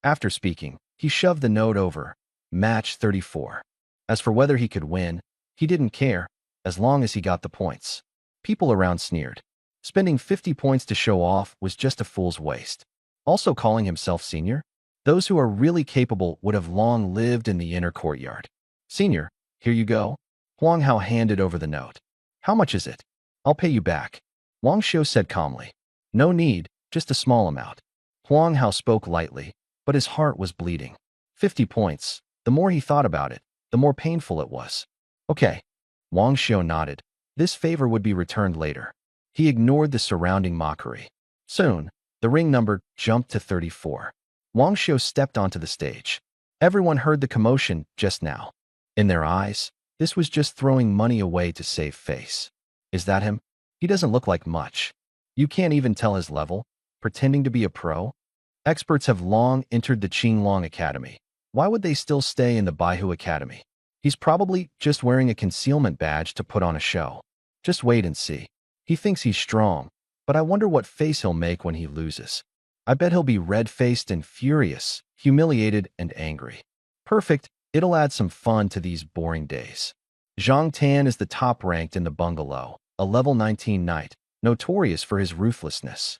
After speaking, he shoved the note over. Match 34. As for whether he could win, he didn't care, as long as he got the points. People around sneered. Spending 50 points to show off was just a fool's waste. Also calling himself senior? Those who are really capable would have long lived in the inner courtyard. Senior, here you go. Huang Hao handed over the note. How much is it? I'll pay you back. Wang Xiu said calmly. No need, just a small amount. Huang Hao spoke lightly, but his heart was bleeding. 50 points. The more he thought about it, the more painful it was. Okay. Wang Xiu nodded. This favor would be returned later. He ignored the surrounding mockery. Soon, the ring number jumped to 34. Wang Xiu stepped onto the stage. Everyone heard the commotion just now. In their eyes, this was just throwing money away to save face. Is that him? He doesn't look like much. You can't even tell his level, pretending to be a pro? Experts have long entered the Qinglong Academy. Why would they still stay in the Baihu Academy? He's probably just wearing a concealment badge to put on a show. Just wait and see. He thinks he's strong, but I wonder what face he'll make when he loses. I bet he'll be red-faced and furious, humiliated and angry. Perfect, it'll add some fun to these boring days. Zhang Tan is the top ranked in the bungalow, a level 19 knight, notorious for his ruthlessness.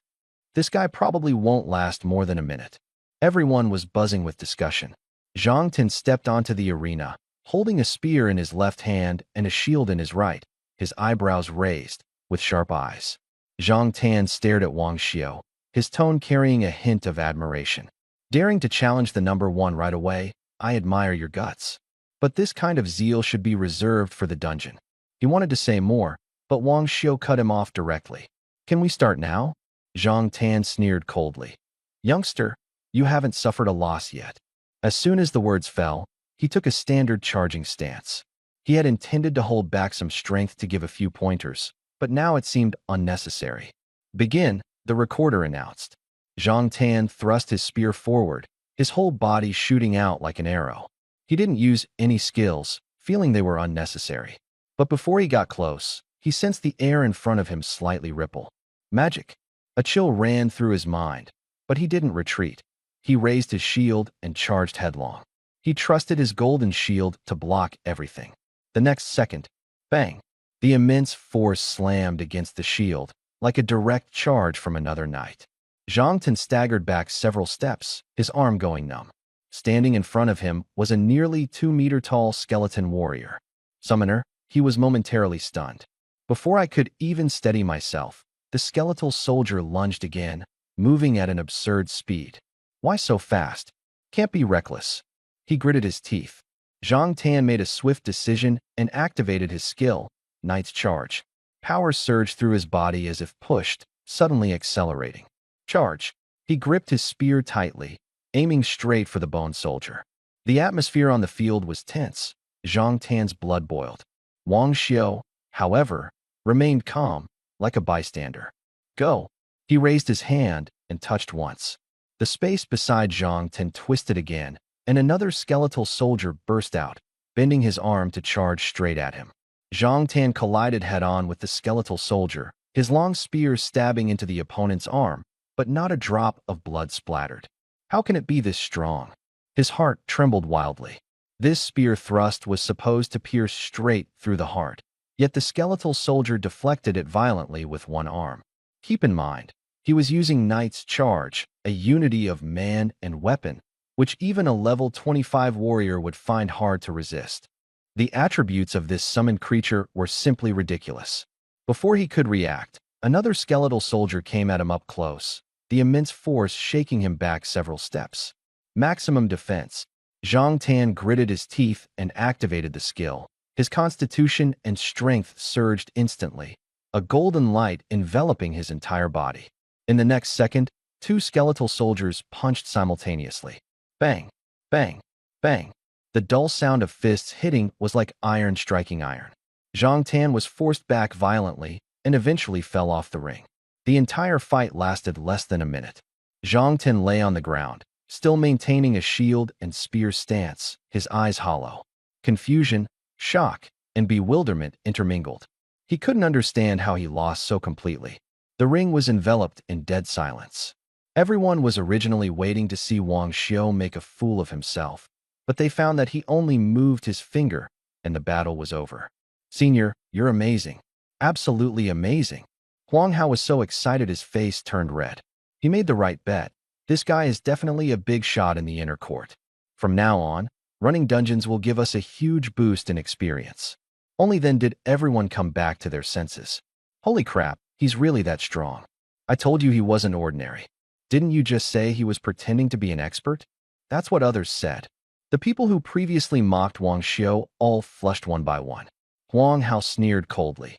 This guy probably won't last more than a minute. Everyone was buzzing with discussion. Zhang Tan stepped onto the arena, holding a spear in his left hand and a shield in his right, his eyebrows raised, with sharp eyes. Zhang Tan stared at Wang Xiu, his tone carrying a hint of admiration. Daring to challenge the number one right away, I admire your guts. But this kind of zeal should be reserved for the dungeon. He wanted to say more, but Wang Xiu cut him off directly. Can we start now? Zhang Tan sneered coldly. Youngster, you haven't suffered a loss yet. As soon as the words fell, he took a standard charging stance. He had intended to hold back some strength to give a few pointers, but now it seemed unnecessary. Begin, the recorder announced. Zhang Tan thrust his spear forward, his whole body shooting out like an arrow. He didn't use any skills, feeling they were unnecessary. But before he got close, he sensed the air in front of him slightly ripple. Magic. A chill ran through his mind, but he didn't retreat. He raised his shield and charged headlong. He trusted his golden shield to block everything. The next second, bang! The immense force slammed against the shield, like a direct charge from another knight. Zhang Tan staggered back several steps, his arm going numb. Standing in front of him was a nearly 2-meter-tall skeleton warrior. Summoner, he was momentarily stunned. Before I could even steady myself, the skeletal soldier lunged again, moving at an absurd speed. Why so fast? Can't be reckless. He gritted his teeth. Zhang Tan made a swift decision and activated his skill, Knight's Charge. Power surged through his body as if pushed, suddenly accelerating. Charge. He gripped his spear tightly, aiming straight for the bone soldier. The atmosphere on the field was tense. Zhang Tan's blood boiled. Wang Xiu, however, remained calm, like a bystander. Go. He raised his hand and touched once. The space beside Zhang Tan twisted again, and another skeletal soldier burst out, bending his arm to charge straight at him. Zhang Tan collided head-on with the skeletal soldier, his long spear stabbing into the opponent's arm, but not a drop of blood splattered. How can it be this strong? His heart trembled wildly. This spear thrust was supposed to pierce straight through the heart, yet the skeletal soldier deflected it violently with one arm. Keep in mind, he was using Knight's Charge, a unity of man and weapon, which even a level 25 warrior would find hard to resist. The attributes of this summoned creature were simply ridiculous. Before he could react, another skeletal soldier came at him up close, the immense force shaking him back several steps. Maximum defense. Zhang Tan gritted his teeth and activated the skill. His constitution and strength surged instantly, a golden light enveloping his entire body. In the next second, two skeletal soldiers punched simultaneously. Bang! Bang! Bang! The dull sound of fists hitting was like iron striking iron. Zhang Tan was forced back violently and eventually fell off the ring. The entire fight lasted less than a minute. Zhang Tan lay on the ground, still maintaining a shield and spear stance, his eyes hollow. Confusion, shock, and bewilderment intermingled. He couldn't understand how he lost so completely. The ring was enveloped in dead silence. Everyone was originally waiting to see Wang Xiu make a fool of himself, but they found that he only moved his finger and the battle was over. Senior, you're amazing. Absolutely amazing. Huang Hao was so excited his face turned red. He made the right bet. This guy is definitely a big shot in the inner court. From now on, running dungeons will give us a huge boost in experience. Only then did everyone come back to their senses. Holy crap, he's really that strong. I told you he wasn't ordinary. Didn't you just say he was pretending to be an expert? That's what others said. The people who previously mocked Wang Xiu all flushed one by one. Huang Hao sneered coldly.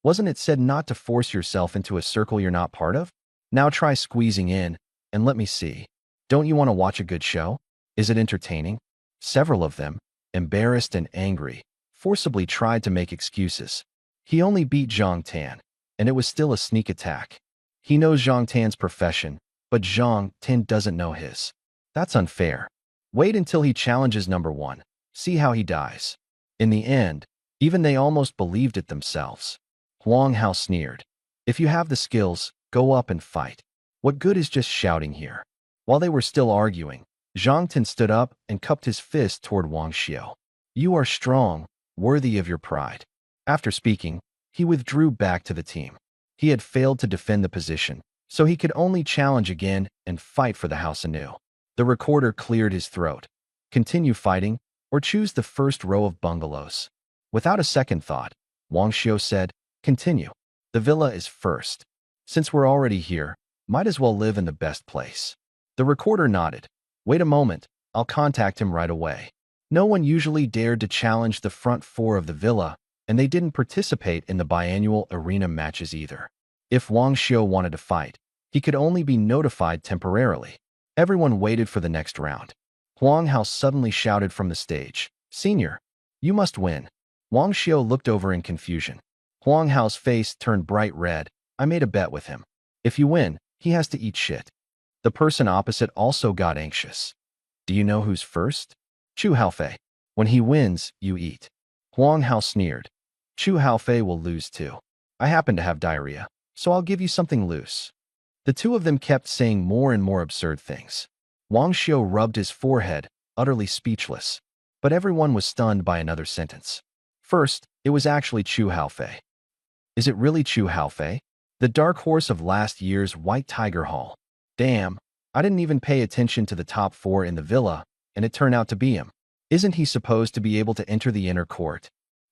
Wasn't it said not to force yourself into a circle you're not part of? Now try squeezing in, and let me see. Don't you want to watch a good show? Is it entertaining? Several of them, embarrassed and angry, forcibly tried to make excuses. He only beat Zhang Tan, and it was still a sneak attack. He knows Zhang Tan's profession, but Zhang Tan doesn't know his. That's unfair. Wait until he challenges number one. See how he dies. In the end, even they almost believed it themselves. Huang Hao sneered. If you have the skills, go up and fight. What good is just shouting here? While they were still arguing, Zhang Tan stood up and cupped his fist toward Wang Xiu. You are strong, worthy of your pride. After speaking, he withdrew back to the team. He had failed to defend the position, so he could only challenge again and fight for the house anew. The recorder cleared his throat. Continue fighting, or choose the first row of bungalows. Without a second thought, Wang Xiu said, continue. The villa is first. Since we're already here, might as well live in the best place. The recorder nodded. Wait a moment, I'll contact him right away. No one usually dared to challenge the front four of the villa, and they didn't participate in the biannual arena matches either. If Wang Xiu wanted to fight, he could only be notified temporarily. Everyone waited for the next round. Huang Hao suddenly shouted from the stage, Senior, you must win. Wang Xiu looked over in confusion. Huang Hao's face turned bright red. I made a bet with him. If you win, he has to eat shit. The person opposite also got anxious. Do you know who's first? Chu Haofei. When he wins, you eat. Huang Hao sneered. Chu Haofei will lose too. I happen to have diarrhea, so I'll give you something loose. The two of them kept saying more and more absurd things. Wang Xiu rubbed his forehead, utterly speechless. But everyone was stunned by another sentence. First, it was actually Chu Haofei. Is it really Chu Haofei? The dark horse of last year's White Tiger Hall. Damn, I didn't even pay attention to the top four in the villa, and it turned out to be him. Isn't he supposed to be able to enter the inner court?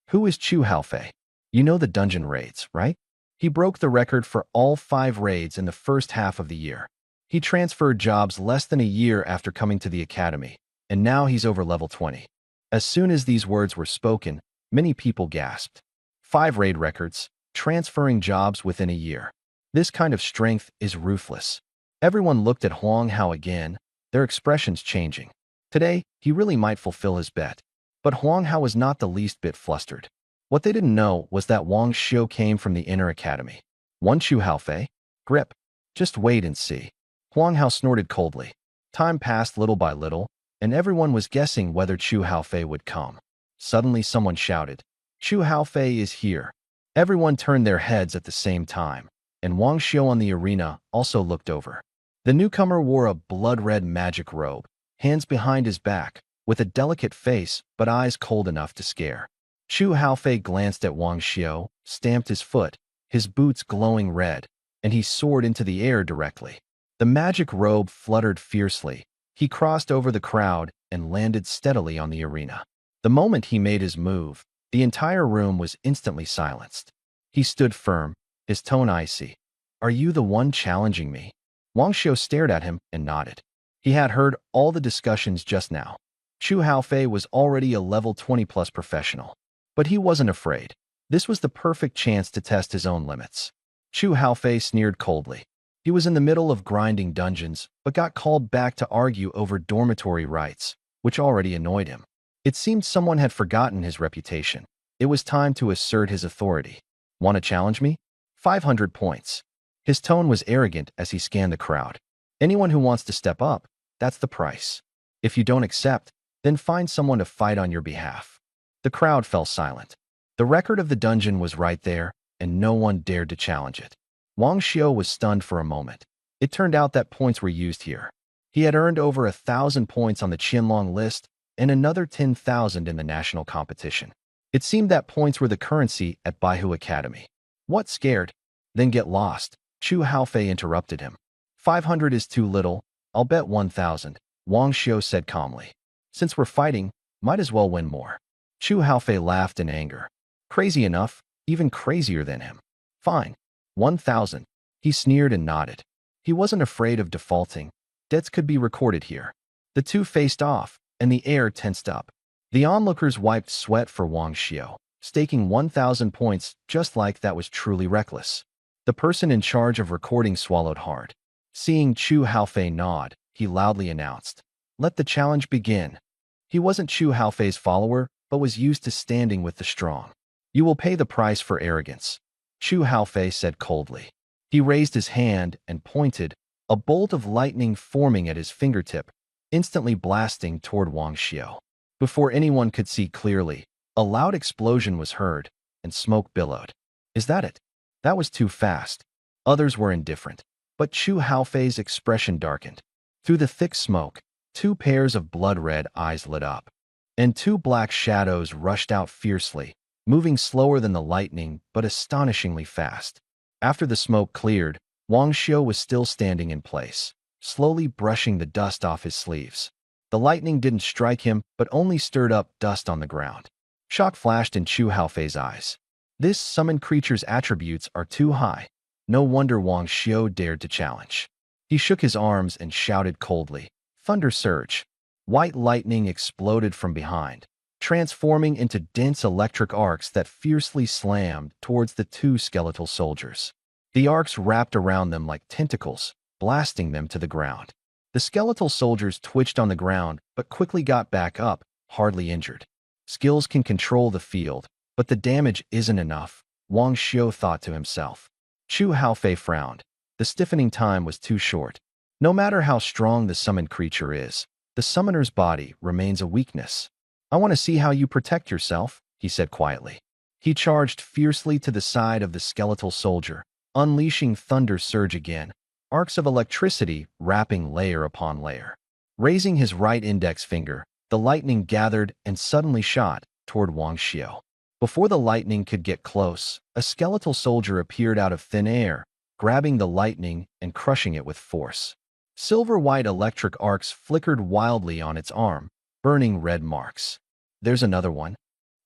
Who is Chu Haofei? You know the dungeon raids, right? He broke the record for all 5 raids in the first half of the year. He transferred jobs less than a year after coming to the academy, and now he's over level 20. As soon as these words were spoken, many people gasped. 5 raid records, transferring jobs within a year. This kind of strength is ruthless. Everyone looked at Huang Hao again, their expressions changing. Today, he really might fulfill his bet. But Huang Hao was not the least bit flustered. What they didn't know was that Wang Xiu came from the inner academy. One Chu Haofei? Grip. Just wait and see. Huang Hao snorted coldly. Time passed little by little, and everyone was guessing whether Chu Haofei would come. Suddenly someone shouted, Chu Haofei is here. Everyone turned their heads at the same time, and Wang Xiu on the arena also looked over. The newcomer wore a blood-red magic robe, hands behind his back, with a delicate face but eyes cold enough to scare. Chu Haofei glanced at Wang Xiu, stamped his foot, his boots glowing red, and he soared into the air directly. The magic robe fluttered fiercely. He crossed over the crowd and landed steadily on the arena. The moment he made his move, the entire room was instantly silenced. He stood firm, his tone icy. Are you the one challenging me? Wang Xiu stared at him and nodded. He had heard all the discussions just now. Chu Haofei was already a level 20+ professional. But he wasn't afraid. This was the perfect chance to test his own limits. Chu Haofei sneered coldly. He was in the middle of grinding dungeons, but got called back to argue over dormitory rights, which already annoyed him. It seemed someone had forgotten his reputation. It was time to assert his authority. Want to challenge me? 500 points. His tone was arrogant as he scanned the crowd. Anyone who wants to step up, that's the price. If you don't accept, then find someone to fight on your behalf. The crowd fell silent. The record of the dungeon was right there, and no one dared to challenge it. Wang Xiu was stunned for a moment. It turned out that points were used here. He had earned over 1,000 points on the Qianlong list and another 10,000 in the national competition. It seemed that points were the currency at Baihu Academy. What, scared? Then get lost. Chu Haofei interrupted him. 500 is too little. I'll bet 1,000, Wang Xiu said calmly. Since we're fighting, might as well win more. Chu Haofei laughed in anger. Crazy enough, even crazier than him. Fine. 1,000. He sneered and nodded. He wasn't afraid of defaulting. Debts could be recorded here. The two faced off, and the air tensed up. The onlookers wiped sweat for Wang Xiu, staking 1,000 points just like that was truly reckless. The person in charge of recording swallowed hard. Seeing Chu Haofei nod, he loudly announced, "Let the challenge begin." He wasn't Chu Haofei's follower, but was used to standing with the strong. "You will pay the price for arrogance," Chu Haofei said coldly. He raised his hand and pointed, a bolt of lightning forming at his fingertip, instantly blasting toward Wang Xiu. Before anyone could see clearly, a loud explosion was heard, and smoke billowed. Is that it? That was too fast. Others were indifferent, but Chu Haofei's expression darkened. Through the thick smoke, two pairs of blood-red eyes lit up, and two black shadows rushed out fiercely, moving slower than the lightning but astonishingly fast. After the smoke cleared, Wang Xiu was still standing in place, slowly brushing the dust off his sleeves. The lightning didn't strike him, but only stirred up dust on the ground. Shock flashed in Chu Haofei's eyes. This summoned creature's attributes are too high. No wonder Wang Xiu dared to challenge. He shook his arms and shouted coldly, "Thunder surge!" White lightning exploded from behind, transforming into dense electric arcs that fiercely slammed towards the two skeletal soldiers. The arcs wrapped around them like tentacles, blasting them to the ground. The skeletal soldiers twitched on the ground, but quickly got back up, hardly injured. Skills can control the field, but the damage isn't enough, Wang Xiu thought to himself. Chu Haofei frowned. The stiffening time was too short. No matter how strong the summoned creature is, the summoner's body remains a weakness. "I want to see how you protect yourself," he said quietly. He charged fiercely to the side of the skeletal soldier, unleashing thunder surge again, arcs of electricity wrapping layer upon layer. Raising his right index finger, the lightning gathered and suddenly shot toward Wang Xiu. Before the lightning could get close, a skeletal soldier appeared out of thin air, grabbing the lightning and crushing it with force. Silver-white electric arcs flickered wildly on its arm, burning red marks. "There's another one."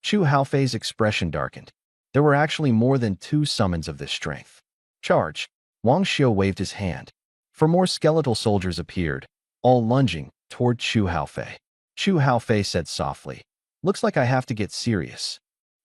Chu Haofei's expression darkened. There were actually more than two summons of this strength. "Charge!" Wang Xiu waved his hand. For more skeletal soldiers appeared, all lunging toward Chu Haofei. Chu Haofei said softly, "Looks like I have to get serious."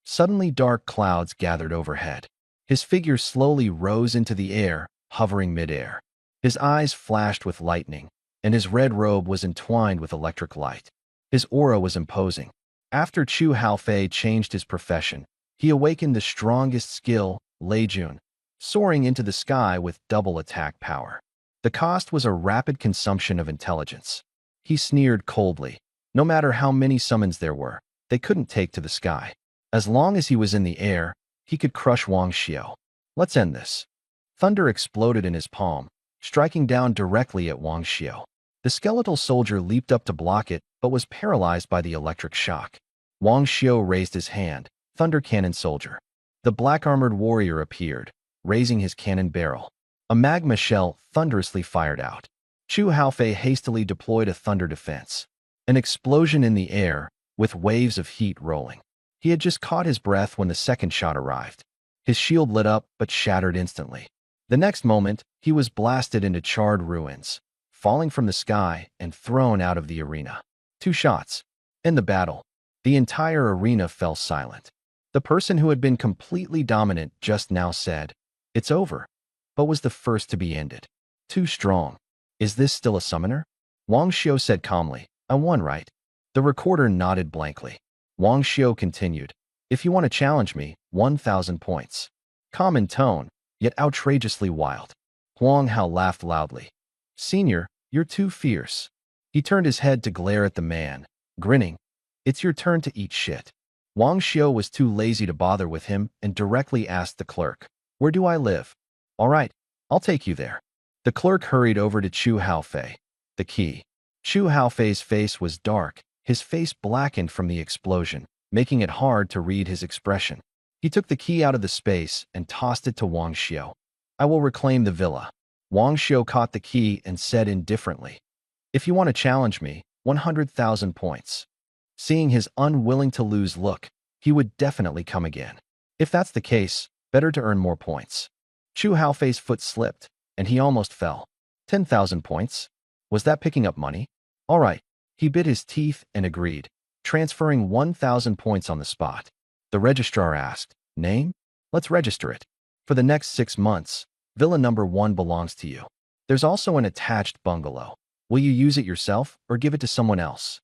Suddenly dark clouds gathered overhead. His figure slowly rose into the air, hovering midair. His eyes flashed with lightning, and his red robe was entwined with electric light. His aura was imposing. After Chu Haofei changed his profession, he awakened the strongest skill, Leijun, soaring into the sky with double attack power. The cost was a rapid consumption of intelligence. He sneered coldly. No matter how many summons there were, they couldn't take to the sky. As long as he was in the air, he could crush Wang Xiu. "Let's end this." Thunder exploded in his palm, striking down directly at Wang Xiu. The skeletal soldier leaped up to block it, but was paralyzed by the electric shock. Wang Xiu raised his hand, "Thunder Cannon Soldier." The black-armored warrior appeared, raising his cannon barrel. A magma shell thunderously fired out. Chu Haofei hastily deployed a thunder defense. An explosion in the air, with waves of heat rolling. He had just caught his breath when the second shot arrived. His shield lit up but shattered instantly. The next moment, he was blasted into charred ruins, falling from the sky and thrown out of the arena. 2 shots. In the battle, the entire arena fell silent. The person who had been completely dominant just now said, "It's over," but was the first to be ended. "Too strong. Is this still a summoner?" Wang Xiu said calmly, "I won, right?" The recorder nodded blankly. Wang Xiu continued, "If you want to challenge me, 1,000 points." Calm in tone, yet outrageously wild. Huang Hao laughed loudly. "Senior, you're too fierce." He turned his head to glare at the man, grinning. "It's your turn to eat shit." Wang Xiu was too lazy to bother with him and directly asked the clerk, "Where do I live?" "All right, I'll take you there." The clerk hurried over to Chu Haofei. "The key." Chu Haofei's face was dark, his face blackened from the explosion, making it hard to read his expression. He took the key out of the space and tossed it to Wang Xiu. I will reclaim the villa. Wang Xiu caught the key and said indifferently, if you want to challenge me, 100,000 points. Seeing his unwilling to lose look, he would definitely come again. If that's the case, better to earn more points. Chu Haofei's foot slipped, and he almost fell. 10,000 points? Was that picking up money? All right. He bit his teeth and agreed, transferring 1,000 points on the spot. The registrar asked, name? Let's register it. For the next 6 months, Villa number 1 belongs to you. There's also an attached bungalow. Will you use it yourself or give it to someone else?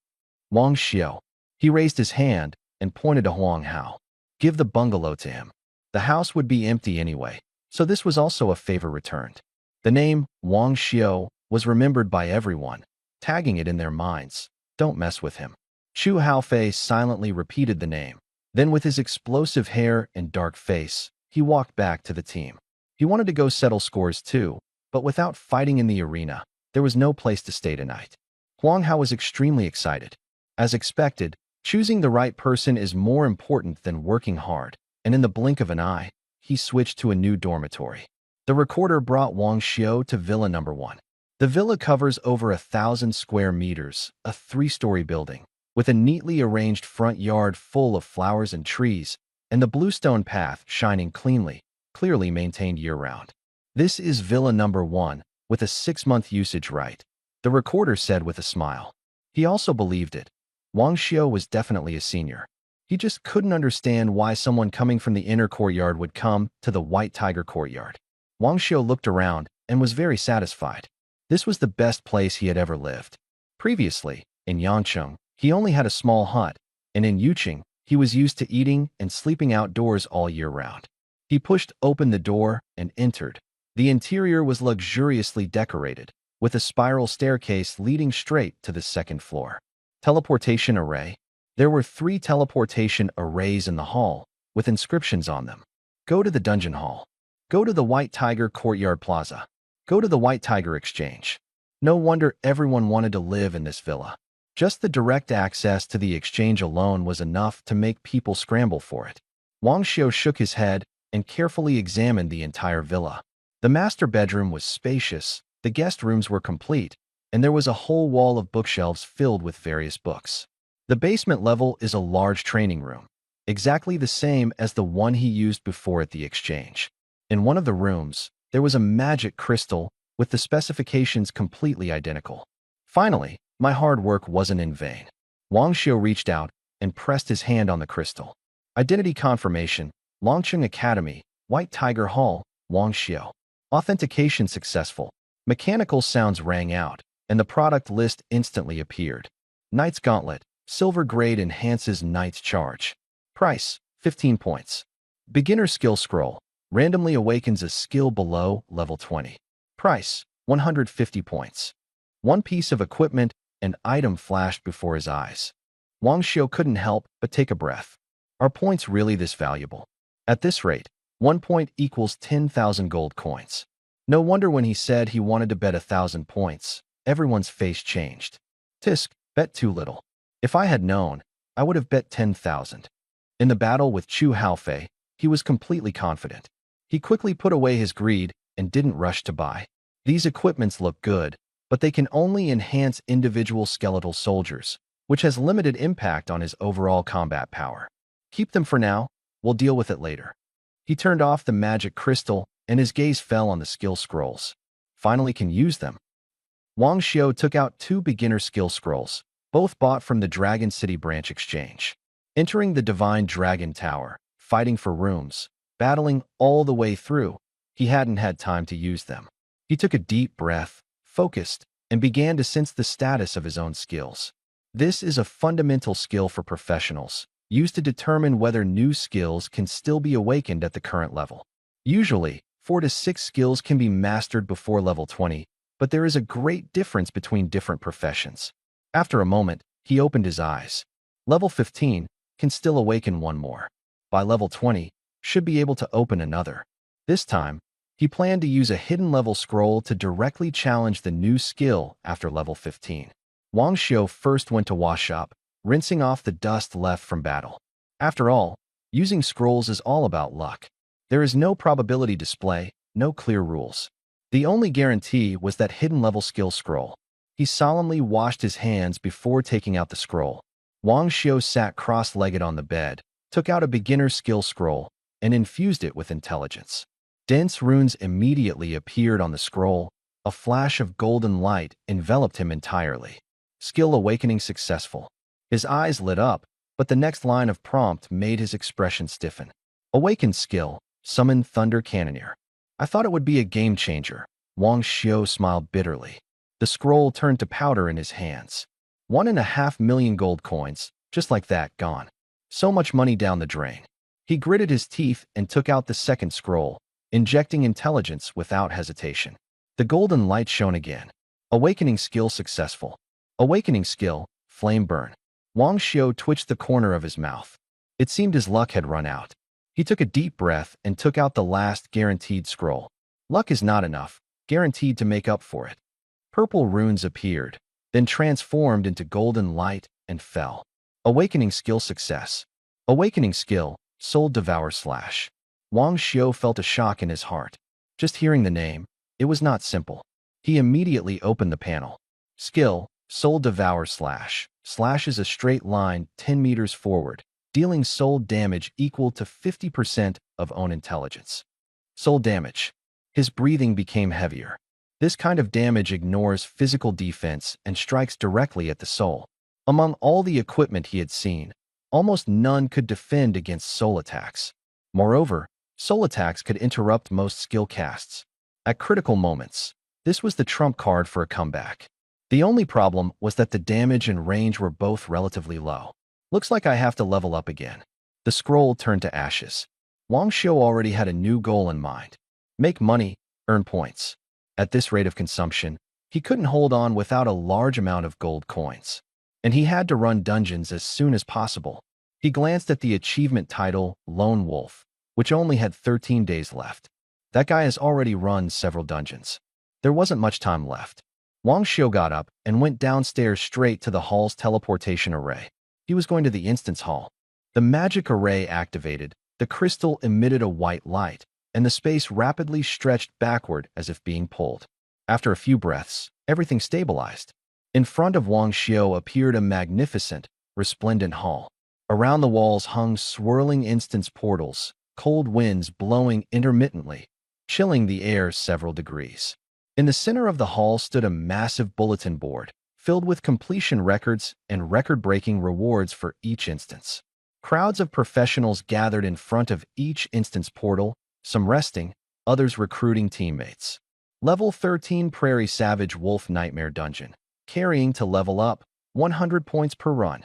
Wang Xiu. He raised his hand and pointed to Huang Hao. Give the bungalow to him. The house would be empty anyway, so this was also a favor returned. The name Wang Xiu was remembered by everyone, tagging it in their minds. Don't mess with him. Chu Haofei silently repeated the name. Then with his explosive hair and dark face, he walked back to the team. He wanted to go settle scores too, but without fighting in the arena, there was no place to stay tonight. Huang Hao was extremely excited. As expected, choosing the right person is more important than working hard, and in the blink of an eye, he switched to a new dormitory. The recorder brought Wang Xiu to Villa number 1. The villa covers over 1,000 square meters, a 3-story building, with a neatly arranged front yard full of flowers and trees, and the bluestone path shining clearly maintained year-round. This is Villa number 1, with a 6-month usage right, the recorder said with a smile. He also believed it. Wang Xiu was definitely a senior. He just couldn't understand why someone coming from the inner courtyard would come to the White Tiger courtyard. Wang Xiu looked around and was very satisfied. This was the best place he had ever lived. Previously, in Yancheng, he only had a small hut, and in Yuqing, he was used to eating and sleeping outdoors all year round. He pushed open the door and entered. The interior was luxuriously decorated, with a spiral staircase leading straight to the 2nd floor. Teleportation array. There were 3 teleportation arrays in the hall, with inscriptions on them. Go to the dungeon hall. Go to the White Tiger Courtyard Plaza. Go to the White Tiger Exchange. No wonder everyone wanted to live in this villa. Just the direct access to the exchange alone was enough to make people scramble for it. Wang Xiu shook his head and carefully examined the entire villa. The master bedroom was spacious, the guest rooms were complete, and there was a whole wall of bookshelves filled with various books. The basement level is a large training room, exactly the same as the one he used before at the exchange. In one of the rooms, there was a magic crystal with the specifications completely identical. Finally, my hard work wasn't in vain. Wang Xiu reached out and pressed his hand on the crystal. Identity confirmation, Longcheng Academy, White Tiger Hall, Wang Xiu. Authentication successful. Mechanical sounds rang out, and the product list instantly appeared. Knight's Gauntlet, Silver Grade enhances Knight's charge. Price, 15 points. Beginner Skill Scroll, randomly awakens a skill below level 20. Price, 150 points. One piece of equipment and item flashed before his eyes. Wang Xiu couldn't help but take a breath. Are points really this valuable? At this rate, 1 point equals 10,000 gold coins. No wonder when he said he wanted to bet 1,000 points, everyone's face changed. Tisk, bet too little. If I had known, I would have bet 10,000. In the battle with Chu Haofei, he was completely confident. He quickly put away his greed and didn't rush to buy. These equipments look good, but they can only enhance individual skeletal soldiers, which has limited impact on his overall combat power. Keep them for now, we'll deal with it later. He turned off the magic crystal and his gaze fell on the skill scrolls. Finally can use them. Wang Xiu took out 2 beginner skill scrolls, both bought from the Dragon City branch exchange. Entering the Divine Dragon Tower, fighting for rooms, battling all the way through, he hadn't had time to use them. He took a deep breath, focused, and began to sense the status of his own skills. This is a fundamental skill for professionals, used to determine whether new skills can still be awakened at the current level. Usually, 4 to 6 skills can be mastered before level 20, but there is a great difference between different professions. After a moment, he opened his eyes. Level 15 can still awaken 1 more. By level 20, should be able to open another. This time, he planned to use a hidden level scroll to directly challenge the new skill after level 15. Wang Xiu first went to wash up, rinsing off the dust left from battle. After all, using scrolls is all about luck. There is no probability display, no clear rules. The only guarantee was that hidden level skill scroll. He solemnly washed his hands before taking out the scroll. Wang Xiu sat cross-legged on the bed, took out a beginner skill scroll, and infused it with intelligence. Dense runes immediately appeared on the scroll. A flash of golden light enveloped him entirely. Skill awakening successful. His eyes lit up, but the next line of prompt made his expression stiffen. Awakened skill, summon Thunder Cannoneer. I thought it would be a game changer. Wang Xiu smiled bitterly. The scroll turned to powder in his hands. 1.5 million gold coins, just like that, gone. So much money down the drain. He gritted his teeth and took out the second scroll, injecting intelligence without hesitation. The golden light shone again. Awakening skill successful. Awakening skill, flame burn. Wang Xiu twitched the corner of his mouth. It seemed his luck had run out. He took a deep breath and took out the last guaranteed scroll. Luck is not enough, guaranteed to make up for it. Purple runes appeared, then transformed into golden light and fell. Awakening skill success. Awakening skill, Soul Devour Slash. Wang Xiu felt a shock in his heart. Just hearing the name, it was not simple. He immediately opened the panel. Skill, Soul Devour Slash. Slash is a straight line 10 meters forward, dealing soul damage equal to 50% of own intelligence. Soul damage. His breathing became heavier. This kind of damage ignores physical defense and strikes directly at the soul. Among all the equipment he had seen, almost none could defend against soul attacks. Moreover, soul attacks could interrupt most skill casts. At critical moments, this was the trump card for a comeback. The only problem was that the damage and range were both relatively low. Looks like I have to level up again. The scroll turned to ashes. Wang Xiu already had a new goal in mind. Make money, earn points. At this rate of consumption, he couldn't hold on without a large amount of gold coins. And he had to run dungeons as soon as possible. He glanced at the achievement title, Lone Wolf, which only had 13 days left. That guy has already run several dungeons. There wasn't much time left. Wang Xiu got up and went downstairs straight to the hall's teleportation array. He was going to the instance hall. The magic array activated, the crystal emitted a white light, and the space rapidly stretched backward as if being pulled. After a few breaths, everything stabilized. In front of Wang Xiu appeared a magnificent, resplendent hall. Around the walls hung swirling instance portals, cold winds blowing intermittently, chilling the air several degrees. In the center of the hall stood a massive bulletin board, filled with completion records and record-breaking rewards for each instance. Crowds of professionals gathered in front of each instance portal, some resting, others recruiting teammates. Level 13 Prairie Savage Wolf Nightmare Dungeon. Carrying to level up, 100 points per run.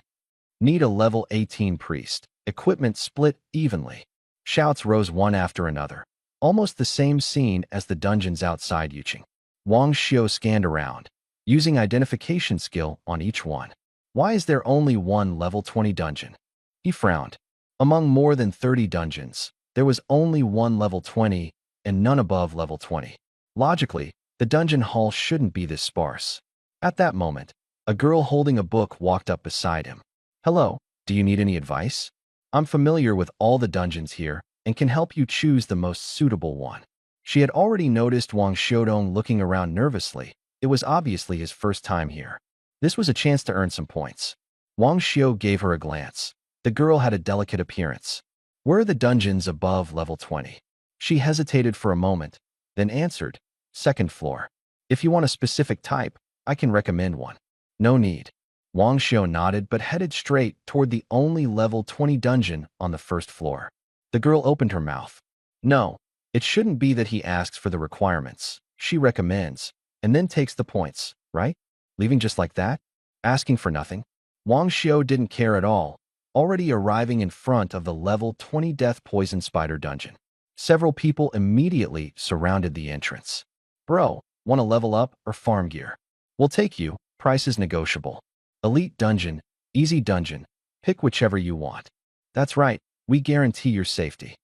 Need a level 18 Priest. Equipment split evenly. Shouts rose one after another. Almost the same scene as the dungeons outside Yuqing. Wang Xiu scanned around, using identification skill on each one. Why is there only one level 20 dungeon? He frowned. Among more than 30 dungeons, there was only one level 20 and none above level 20. Logically, the dungeon hall shouldn't be this sparse. At that moment, a girl holding a book walked up beside him. Hello, do you need any advice? I'm familiar with all the dungeons here and can help you choose the most suitable one. She had already noticed Wang Xiudong looking around nervously. It was obviously his first time here. This was a chance to earn some points. Wang Xiu gave her a glance. The girl had a delicate appearance. Where are the dungeons above level 20? She hesitated for a moment, then answered, second floor. If you want a specific type, I can recommend one. No need. Wang Xiu nodded but headed straight toward the only level 20 dungeon on the first floor. The girl opened her mouth. No, it shouldn't be that he asks for the requirements. She recommends, and then takes the points, right? Leaving just like that? Asking for nothing? Wang Xiu didn't care at all, already arriving in front of the level 20 Death Poison Spider dungeon. Several people immediately surrounded the entrance. Bro, want to level up or farm gear? We'll take you, price is negotiable. Elite dungeon, easy dungeon, pick whichever you want. That's right, we guarantee your safety.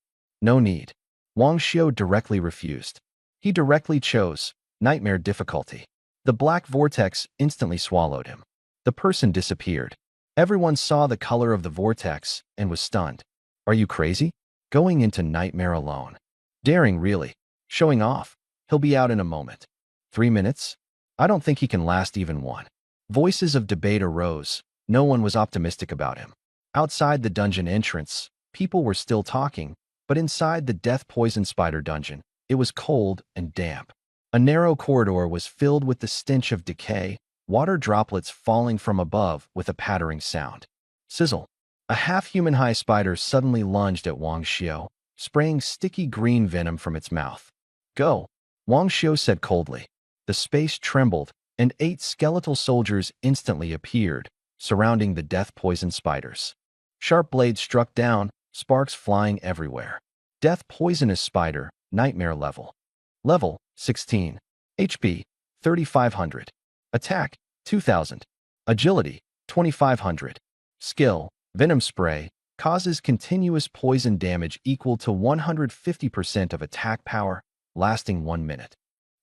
No need. Wang Xiu directly refused. He directly chose Nightmare difficulty. The black vortex instantly swallowed him. The person disappeared. Everyone saw the color of the vortex and was stunned. Are you crazy? Going into nightmare alone? Daring, really. Showing off. He'll be out in a moment. 3 minutes? I don't think he can last even one. Voices of debate arose. No one was optimistic about him. Outside the dungeon entrance, people were still talking, but inside the death poison spider dungeon, it was cold and damp. A narrow corridor was filled with the stench of decay, water droplets falling from above with a pattering sound. Sizzle. A half-human-high spider suddenly lunged at Wang Xiu, spraying sticky green venom from its mouth. Go, Wang Xiu said coldly. The space trembled, and 8 skeletal soldiers instantly appeared, surrounding the death-poison spiders. Sharp blades struck down, sparks flying everywhere. Death poisonous spider, nightmare level. Level 16. HP 3500. Attack 2000. Agility 2500. Skill Venom spray causes continuous poison damage equal to 150% of attack power, lasting 1 minute.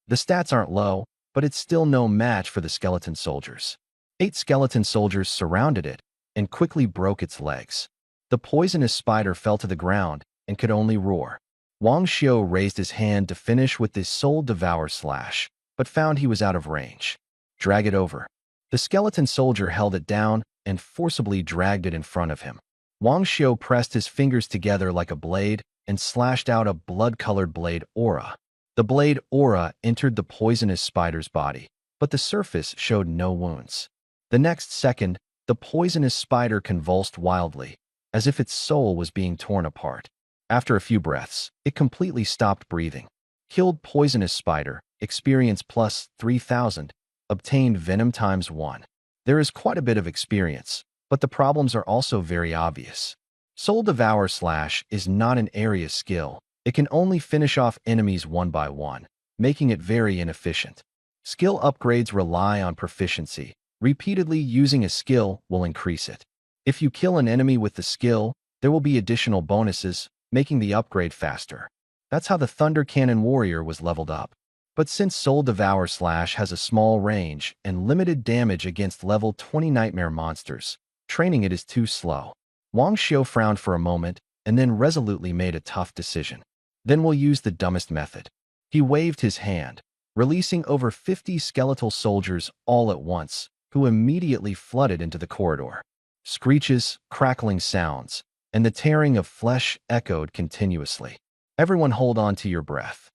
The stats aren't low, but it's still no match for the skeleton soldiers. 8 skeleton soldiers surrounded it and quickly broke its legs. The poisonous spider fell to the ground and could only roar. Wang Xiu raised his hand to finish with this soul devour slash, but found he was out of range. Drag it over. The skeleton soldier held it down and forcibly dragged it in front of him. Wang Xiu pressed his fingers together like a blade and slashed out a blood-colored blade aura. The blade aura entered the poisonous spider's body, but the surface showed no wounds. The next second, the poisonous spider convulsed wildly, as if its soul was being torn apart. After a few breaths, it completely stopped breathing. Killed poisonous spider, experience plus 3000, obtained venom times 1. There is quite a bit of experience, but the problems are also very obvious. Soul Devour Slash is not an area skill. It can only finish off enemies one by one, making it very inefficient. Skill upgrades rely on proficiency. Repeatedly using a skill will increase it. If you kill an enemy with the skill, there will be additional bonuses, making the upgrade faster. That's how the Thunder Cannon Warrior was leveled up. But since Soul Devour Slash has a small range and limited damage against level 20 nightmare monsters, training it is too slow. Wang Xiu frowned for a moment and then resolutely made a tough decision. Then we'll use the dumbest method. He waved his hand, releasing over 50 skeletal soldiers all at once, who immediately flooded into the corridor. Screeches, crackling sounds, and the tearing of flesh echoed continuously. Everyone hold on to your breath.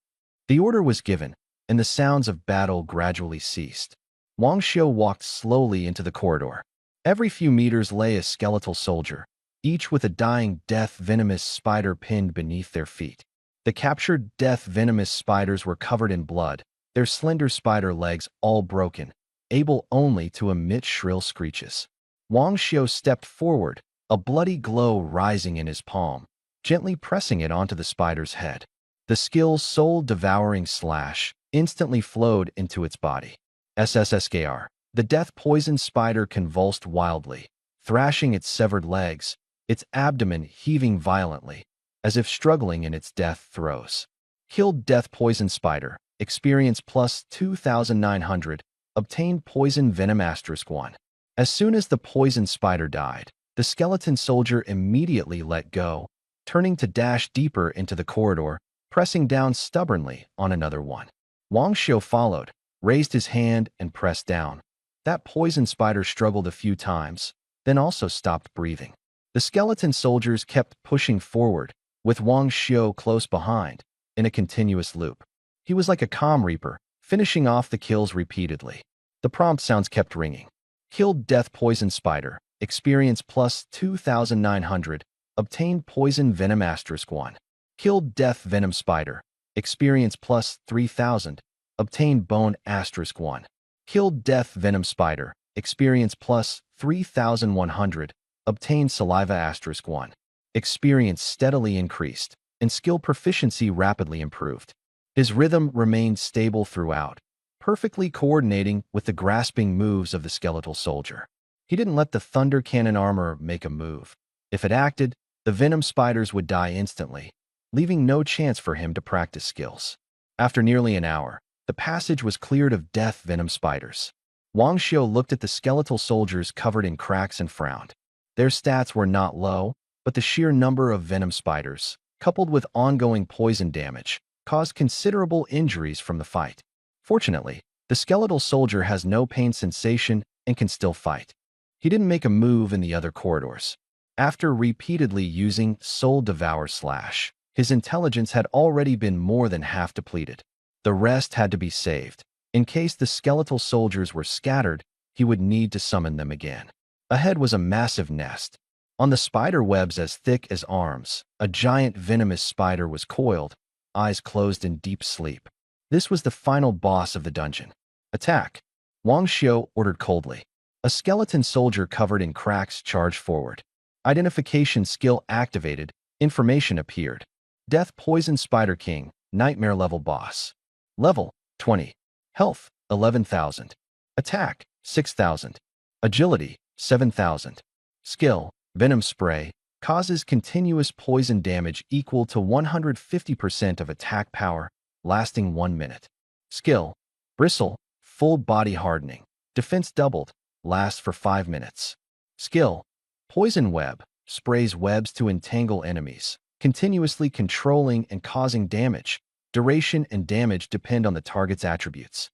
The order was given, and the sounds of battle gradually ceased. Wang Xiu walked slowly into the corridor. Every few meters lay a skeletal soldier, each with a dying death venomous spider pinned beneath their feet. The captured death venomous spiders were covered in blood, their slender spider legs all broken, able only to emit shrill screeches. Wang Xiu stepped forward, a bloody glow rising in his palm, gently pressing it onto the spider's head. The skill Soul Devouring Slash instantly flowed into its body. SSS-level. The death poison spider convulsed wildly, thrashing its severed legs, its abdomen heaving violently, as if struggling in its death throes. Killed death poison spider, experience plus 2900, obtained poison venom *1. As soon as the poison spider died, the skeleton soldier immediately let go, turning to dash deeper into the corridor, pressing down stubbornly on another one. Wang Xiu followed, raised his hand and pressed down. That poison spider struggled a few times, then also stopped breathing. The skeleton soldiers kept pushing forward, with Wang Xiu close behind, in a continuous loop. He was like a calm reaper, finishing off the kills repeatedly. The prompt sounds kept ringing. Killed death poison spider, experience plus 2900, obtained poison venom *1. Killed death venom spider, experience plus 3000, obtained bone *1. Killed death venom spider, experience plus 3100, obtained saliva *1. Experience steadily increased, and skill proficiency rapidly improved. His rhythm remained stable throughout, perfectly coordinating with the grasping moves of the skeletal soldier. He didn't let the Thunder Cannon armor make a move. If it acted, the venom spiders would die instantly, leaving no chance for him to practice skills. After nearly an hour, the passage was cleared of death venom spiders. Wang Xiu looked at the skeletal soldiers covered in cracks and frowned. Their stats were not low, but the sheer number of venom spiders, coupled with ongoing poison damage, caused considerable injuries from the fight. Fortunately, the skeletal soldier has no pain sensation and can still fight. He didn't make a move in the other corridors. After repeatedly using Soul Devour Slash, his intelligence had already been more than half depleted. The rest had to be saved. In case the skeletal soldiers were scattered, he would need to summon them again. Ahead was a massive nest. On the spider webs as thick as arms, a giant venomous spider was coiled, eyes closed in deep sleep. This was the final boss of the dungeon. Attack! Wang Xiu ordered coldly. A skeleton soldier covered in cracks charged forward. Identification skill activated. Information appeared. Death Poison Spider King, Nightmare Level Boss. Level 20. Health 11,000. Attack 6,000. Agility 7,000. Skill Venom Spray causes continuous poison damage equal to 150% of attack power, lasting 1 minute. Skill Bristle Full Body Hardening. Defense doubled. Lasts for 5 minutes. Skill Poison Web sprays webs to entangle enemies, continuously controlling and causing damage. Duration and damage depend on the target's attributes.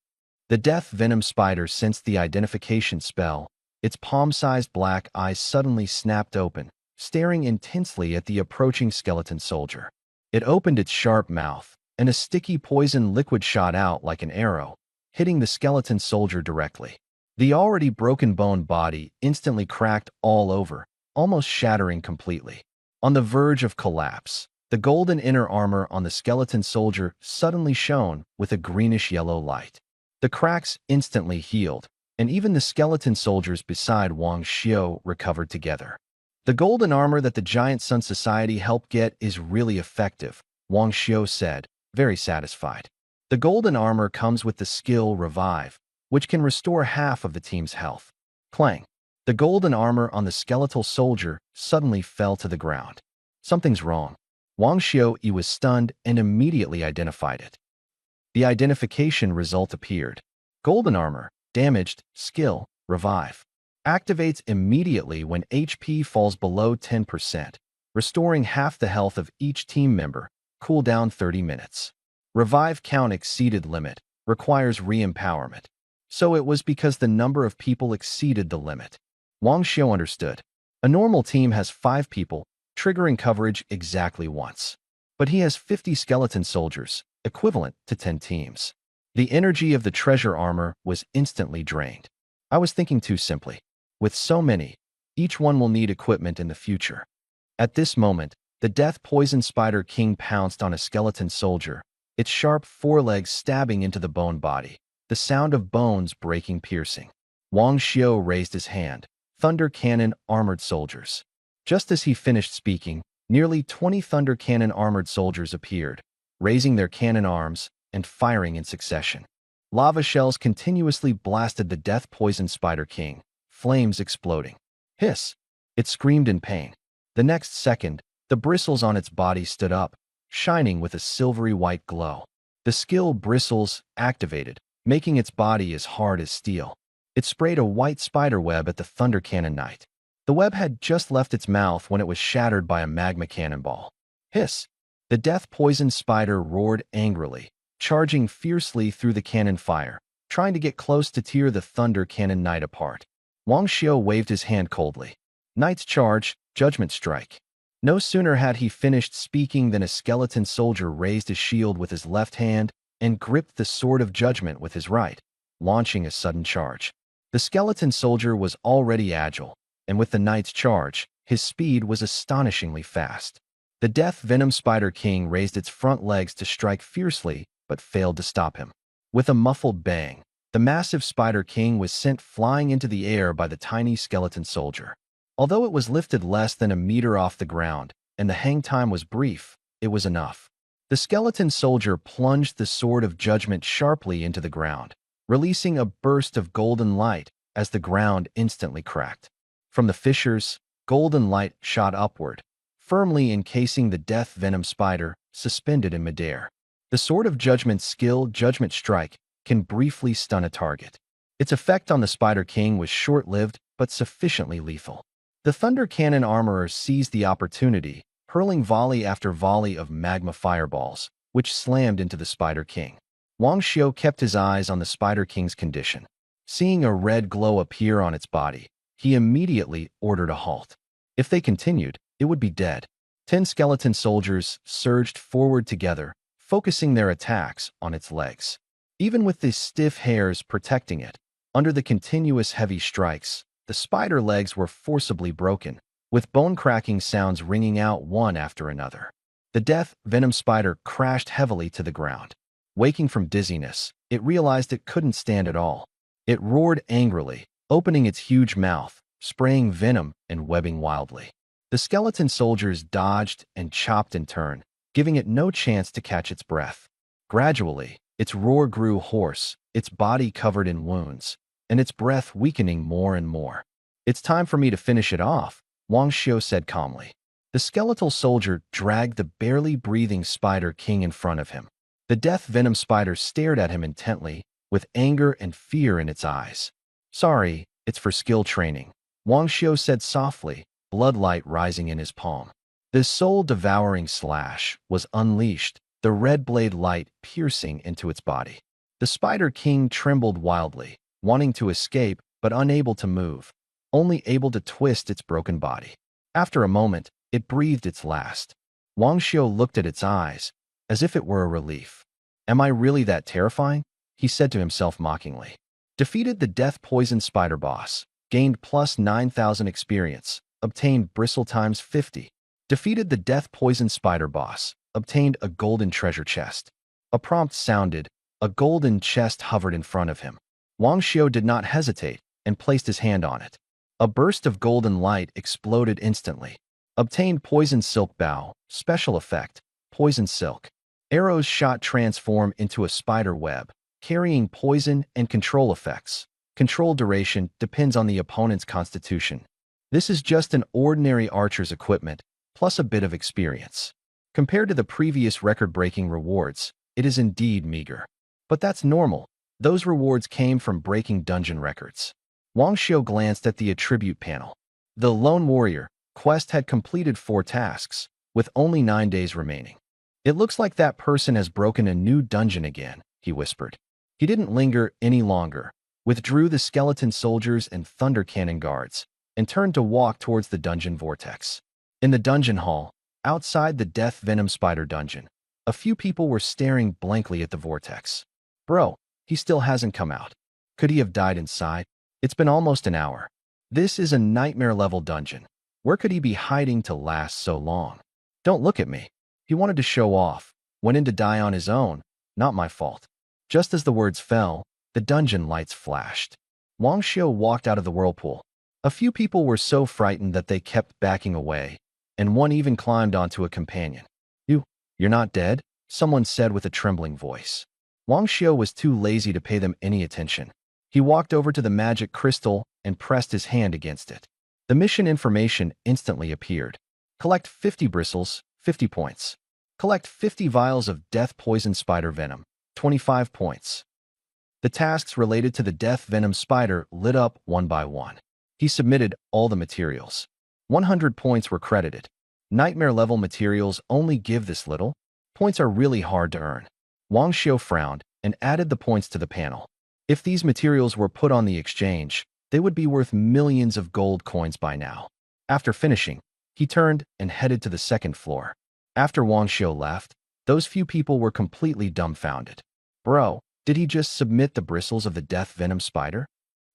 The Death Venom Spider sensed the identification spell. Its palm-sized black eyes suddenly snapped open, staring intensely at the approaching skeleton soldier. It opened its sharp mouth, and a sticky poison liquid shot out like an arrow, hitting the skeleton soldier directly. The already broken bone body instantly cracked all over, almost shattering completely. On the verge of collapse, the golden inner armor on the skeleton soldier suddenly shone with a greenish-yellow light. The cracks instantly healed, and even the skeleton soldiers beside Wang Xiu recovered together. The golden armor that the Giant Sun Society helped get is really effective, Wang Xiu said, very satisfied. The golden armor comes with the skill Revive, which can restore half of the team's health. Clang! The golden armor on the skeletal soldier suddenly fell to the ground. Something's wrong. Wang Xiu was stunned and immediately identified it. The identification result appeared. Golden armor, damaged, skill, Revive. Activates immediately when HP falls below 10%, restoring half the health of each team member, cooldown 30 minutes. Revive count exceeded limit, requires re-empowerment. So it was because the number of people exceeded the limit. Wang Xiu understood. A normal team has 5 people, triggering coverage exactly once. But he has 50 skeleton soldiers, equivalent to 10 teams. The energy of the treasure armor was instantly drained. I was thinking too simply. With so many, each one will need equipment in the future. At this moment, the Death Poison Spider King pounced on a skeleton soldier, its sharp forelegs stabbing into the bone body, the sound of bones breaking piercing. Wang Xiu raised his hand. Thunder Cannon Armored Soldiers. Just as he finished speaking, nearly 20 Thunder Cannon armored soldiers appeared, raising their cannon arms and firing in succession. Lava shells continuously blasted the Death Poison Spider King, flames exploding. Hiss! It screamed in pain. The next second, the bristles on its body stood up, shining with a silvery white glow. The skill Bristles activated, making its body as hard as steel. It sprayed a white spider web at the Thunder Cannon Knight. The web had just left its mouth when it was shattered by a magma cannonball. Hiss! The Death Poison Spider roared angrily, charging fiercely through the cannon fire, trying to get close to tear the Thunder Cannon Knight apart. Wang Xiu waved his hand coldly. Knight's Charge, Judgment Strike. No sooner had he finished speaking than a skeleton soldier raised his shield with his left hand and gripped the Sword of Judgment with his right, launching a sudden charge. The skeleton soldier was already agile, and with the Knight's Charge, his speed was astonishingly fast. The Death Venom Spider King raised its front legs to strike fiercely, but failed to stop him. With a muffled bang, the massive Spider King was sent flying into the air by the tiny skeleton soldier. Although it was lifted less than a meter off the ground, and the hang time was brief, it was enough. The skeleton soldier plunged the Sword of Judgment sharply into the ground, releasing a burst of golden light as the ground instantly cracked. From the fissures, golden light shot upward, firmly encasing the Death Venom Spider, suspended in midair. The Sword of Judgment skill Judgment Strike can briefly stun a target. Its effect on the Spider King was short-lived but sufficiently lethal. The Thunder Cannon armorer seized the opportunity, hurling volley after volley of magma fireballs, which slammed into the Spider King. Wang Xiu kept his eyes on the Spider King's condition. Seeing a red glow appear on its body, he immediately ordered a halt. If they continued, it would be dead. 10 skeleton soldiers surged forward together, focusing their attacks on its legs. Even with the stiff hairs protecting it, under the continuous heavy strikes, the spider legs were forcibly broken, with bone-cracking sounds ringing out one after another. The death venom spider crashed heavily to the ground. Waking from dizziness, it realized it couldn't stand at all. It roared angrily, opening its huge mouth, spraying venom and webbing wildly. The skeleton soldiers dodged and chopped in turn, giving it no chance to catch its breath. Gradually, its roar grew hoarse, its body covered in wounds, and its breath weakening more and more. "It's time for me to finish it off," Wang Xiu said calmly. The skeletal soldier dragged the barely breathing Spider King in front of him. The death venom spider stared at him intently, with anger and fear in its eyes. "Sorry, it's for skill training," Wang Xiu said softly, bloodlight rising in his palm. This soul-devouring slash was unleashed, the red blade light piercing into its body. The Spider King trembled wildly, wanting to escape but unable to move, only able to twist its broken body. After a moment, it breathed its last. Wang Xiu looked at its eyes, as if it were a relief. "Am I really that terrifying?" he said to himself mockingly. Defeated the death poison spider boss, gained plus 9,000 experience, obtained bristle times 50. Defeated the death poison spider boss, obtained a golden treasure chest. A prompt sounded, a golden chest hovered in front of him. Wang Xiu did not hesitate and placed his hand on it. A burst of golden light exploded instantly. Obtained poison silk bow, special effect, poison silk. Arrows shot transform into a spider web, carrying poison and control effects. Control duration depends on the opponent's constitution. This is just an ordinary archer's equipment, plus a bit of experience. Compared to the previous record-breaking rewards, it is indeed meager. But that's normal. Those rewards came from breaking dungeon records. Wang Xiu glanced at the attribute panel. The Lone Warrior quest had completed 4 tasks, with only 9 days remaining. "It looks like that person has broken a new dungeon again," he whispered. He didn't linger any longer, withdrew the skeleton soldiers and thunder cannon guards, and turned to walk towards the dungeon vortex. In the dungeon hall, outside the death venom spider dungeon, a few people were staring blankly at the vortex. "Bro, he still hasn't come out. Could he have died inside? It's been almost an hour. This is a nightmare-level dungeon. Where could he be hiding to last so long? Don't look at me. He wanted to show off, went in to die on his own, not my fault." Just as the words fell, the dungeon lights flashed. Wang Xiu walked out of the whirlpool. A few people were so frightened that they kept backing away, and one even climbed onto a companion. You're not dead?" someone said with a trembling voice. Wang Xiu was too lazy to pay them any attention. He walked over to the magic crystal and pressed his hand against it. The mission information instantly appeared. Collect 50 bristles, 50 points. Collect 50 vials of death poison spider venom, 25 points. The tasks related to the death venom spider lit up one by one. He submitted all the materials. 100 points were credited. Nightmare-level materials only give this little. Points are really hard to earn. Wang Xiu frowned and added the points to the panel. If these materials were put on the exchange, they would be worth millions of gold coins by now. After finishing, he turned and headed to the second floor. After Wang Xiu left, those few people were completely dumbfounded. "Bro, did he just submit the bristles of the death venom spider?"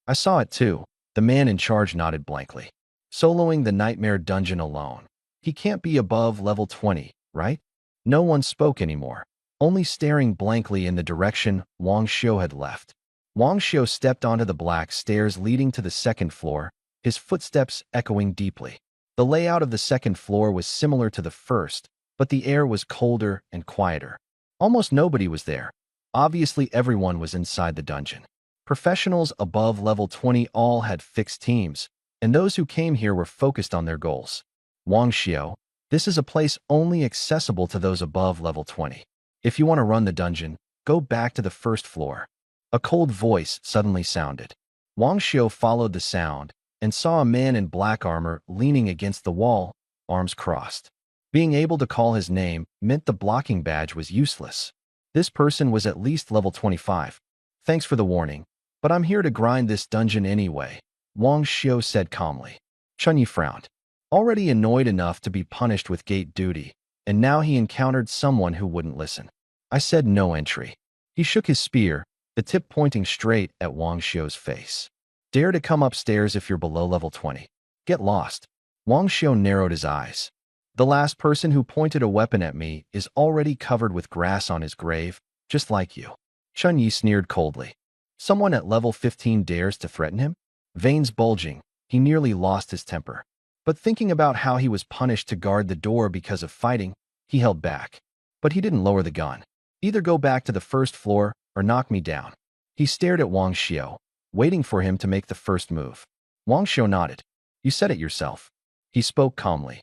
"I saw it too." The man in charge nodded blankly. "Soloing the nightmare dungeon alone. He can't be above level 20, right?" No one spoke anymore, only staring blankly in the direction Wang Xiu had left. Wang Xiu stepped onto the black stairs leading to the second floor, his footsteps echoing deeply. The layout of the second floor was similar to the first, but the air was colder and quieter. Almost nobody was there. Obviously, everyone was inside the dungeon. Professionals above level 20 all had fixed teams, and those who came here were focused on their goals. Wang Xiu, this is a place only accessible to those above level 20. If you want to run the dungeon, go back to the first floor. A cold voice suddenly sounded. Wang Xiu followed the sound and saw a man in black armor leaning against the wall, arms crossed. Being able to call his name meant the blocking badge was useless. This person was at least level 25. Thanks for the warning, but I'm here to grind this dungeon anyway, Wang Xiu said calmly. Chunyi frowned. Already annoyed enough to be punished with gate duty, and now he encountered someone who wouldn't listen. I said no entry. He shook his spear, the tip pointing straight at Wang Xiu's face. Dare to come upstairs if you're below level 20. Get lost. Wang Xiu narrowed his eyes. The last person who pointed a weapon at me is already covered with grass on his grave, just like you. Chunyi sneered coldly. Someone at level 15 dares to threaten him? Veins bulging, he nearly lost his temper. But thinking about how he was punished to guard the door because of fighting, he held back. But he didn't lower the gun. Either go back to the first floor or knock me down. He stared at Wang Xiu, waiting for him to make the first move. Wang Xiu nodded. You said it yourself. He spoke calmly.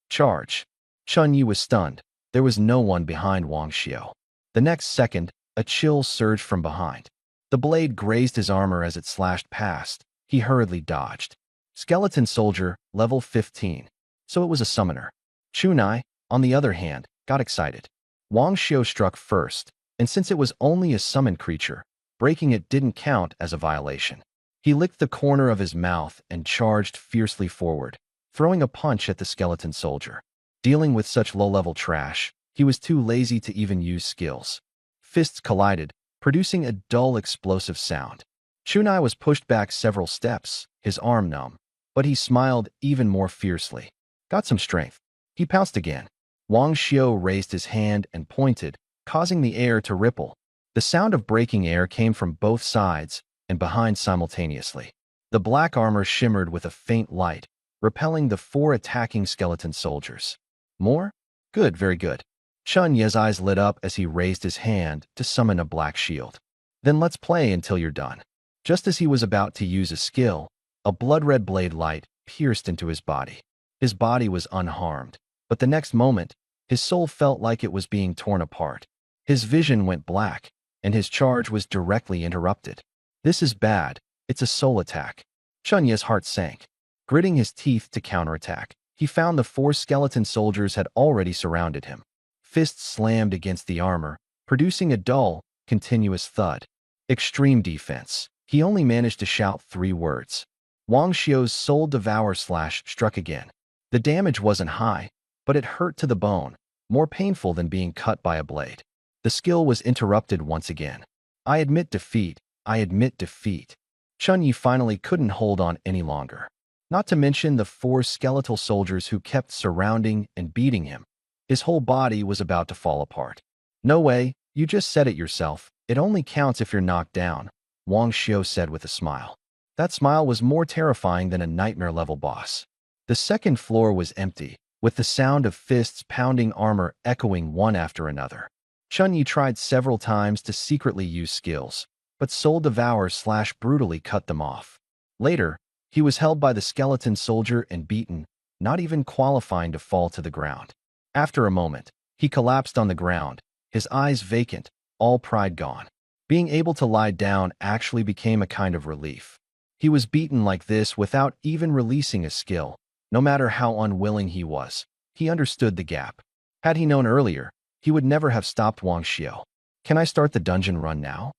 Charge. Chunyi was stunned. There was no one behind Wang Xiu. The next second, a chill surged from behind. The blade grazed his armor as it slashed past. He hurriedly dodged. Skeleton soldier, level 15. So it was a summoner. Chunai, on the other hand, got excited. Wang Xiu struck first, and since it was only a summoned creature, breaking it didn't count as a violation. He licked the corner of his mouth and charged fiercely forward, throwing a punch at the skeleton soldier. Dealing with such low-level trash, he was too lazy to even use skills. Fists collided, producing a dull explosive sound. Chunai was pushed back several steps, his arm numb, but he smiled even more fiercely. Got some strength. He pounced again. Wang Xiu raised his hand and pointed, causing the air to ripple. The sound of breaking air came from both sides and behind simultaneously. The black armor shimmered with a faint light, repelling the 4 attacking skeleton soldiers. More? Good, very good. Chun Ye's eyes lit up as he raised his hand to summon a black shield. Then let's play until you're done. Just as he was about to use a skill, a blood-red blade light pierced into his body. His body was unharmed, but the next moment, his soul felt like it was being torn apart. His vision went black, and his charge was directly interrupted. This is bad. It's a soul attack. Chun Ye's heart sank. Gritting his teeth to counterattack, he found the 4 skeleton soldiers had already surrounded him. Fists slammed against the armor, producing a dull, continuous thud. Extreme defense. He only managed to shout 3 words. Wang Xiu's soul devour slash struck again. The damage wasn't high, but it hurt to the bone, more painful than being cut by a blade. The skill was interrupted once again. I admit defeat. I admit defeat. Chun Yi finally couldn't hold on any longer. Not to mention the 4 skeletal soldiers who kept surrounding and beating him. His whole body was about to fall apart. No way, you just said it yourself. It only counts if you're knocked down, Wang Xiu said with a smile. That smile was more terrifying than a nightmare-level boss. The second floor was empty, with the sound of fists pounding armor echoing one after another. Chun Yi tried several times to secretly use skills, but Soul Devour slash brutally cut them off. Later, he was held by the skeleton soldier and beaten, not even qualifying to fall to the ground. After a moment, he collapsed on the ground, his eyes vacant, all pride gone. Being able to lie down actually became a kind of relief. He was beaten like this without even releasing a skill. No matter how unwilling he was, he understood the gap. Had he known earlier, he would never have stopped Wang Xiu. Can I start the dungeon run now?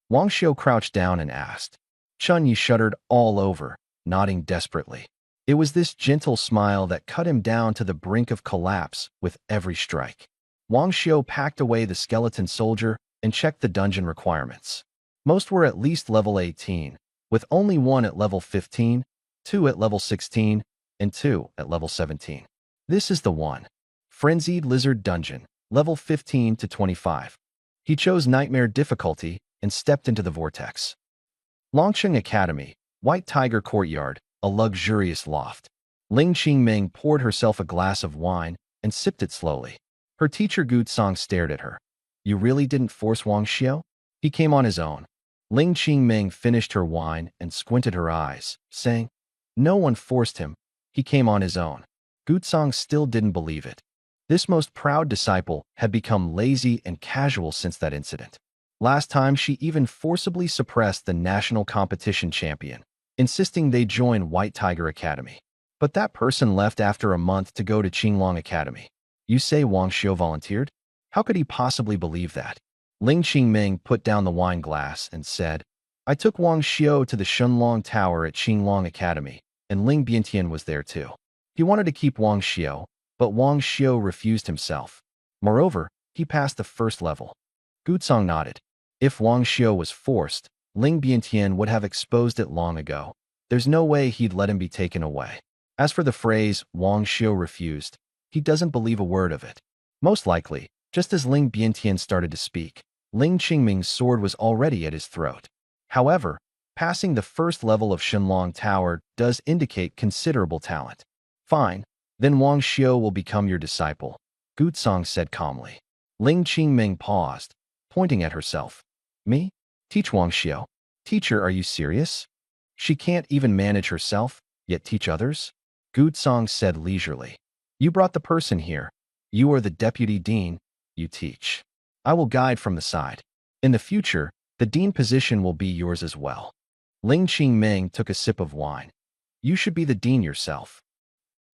Wang Xiu crouched down and asked. Chun Yi shuddered all over, nodding desperately. It was this gentle smile that cut him down to the brink of collapse with every strike. Wang Xiu packed away the skeleton soldier and checked the dungeon requirements. Most were at least level 18, with only 1 at level 15, 2 at level 16, and 2 at level 17. This is the one. Frenzied Lizard Dungeon, level 15 to 25. He chose Nightmare difficulty and stepped into the vortex. Longcheng Academy, White Tiger Courtyard, a luxurious loft. Ling Qingming poured herself a glass of wine and sipped it slowly. Her teacher Gutsong stared at her. You really didn't force Wang Xiu? He came on his own. Ling Qingming finished her wine and squinted her eyes, saying, No one forced him. He came on his own. Gutsong still didn't believe it. This most proud disciple had become lazy and casual since that incident. Last time, she even forcibly suppressed the national competition champion, insisting they join White Tiger Academy. But that person left after a month to go to Qinglong Academy. You say Wang Xiu volunteered? How could he possibly believe that? Ling Qingming put down the wine glass and said, I took Wang Xiu to the Shunlong Tower at Qinglong Academy, and Ling Biantian was there too. He wanted to keep Wang Xiu, but Wang Xiu refused himself. Moreover, he passed the first level. Gucong nodded. If Wang Xiu was forced, Ling Biantian would have exposed it long ago. There's no way he'd let him be taken away. As for the phrase, Wang Xiu refused, he doesn't believe a word of it. Most likely, just as Ling Biantian started to speak, Ling Qingming's sword was already at his throat. However, passing the first level of Shunlong Tower does indicate considerable talent. Fine, then Wang Xiu will become your disciple, Gucong said calmly. Ling Qingming paused, pointing at herself. Me? Teach Wang Xiu? Teacher, are you serious? She can't even manage herself, yet teach others? Gucong said leisurely. You brought the person here. You are the deputy dean. You teach. I will guide from the side. In the future, the dean position will be yours as well. Ling Qingming took a sip of wine. You should be the dean yourself.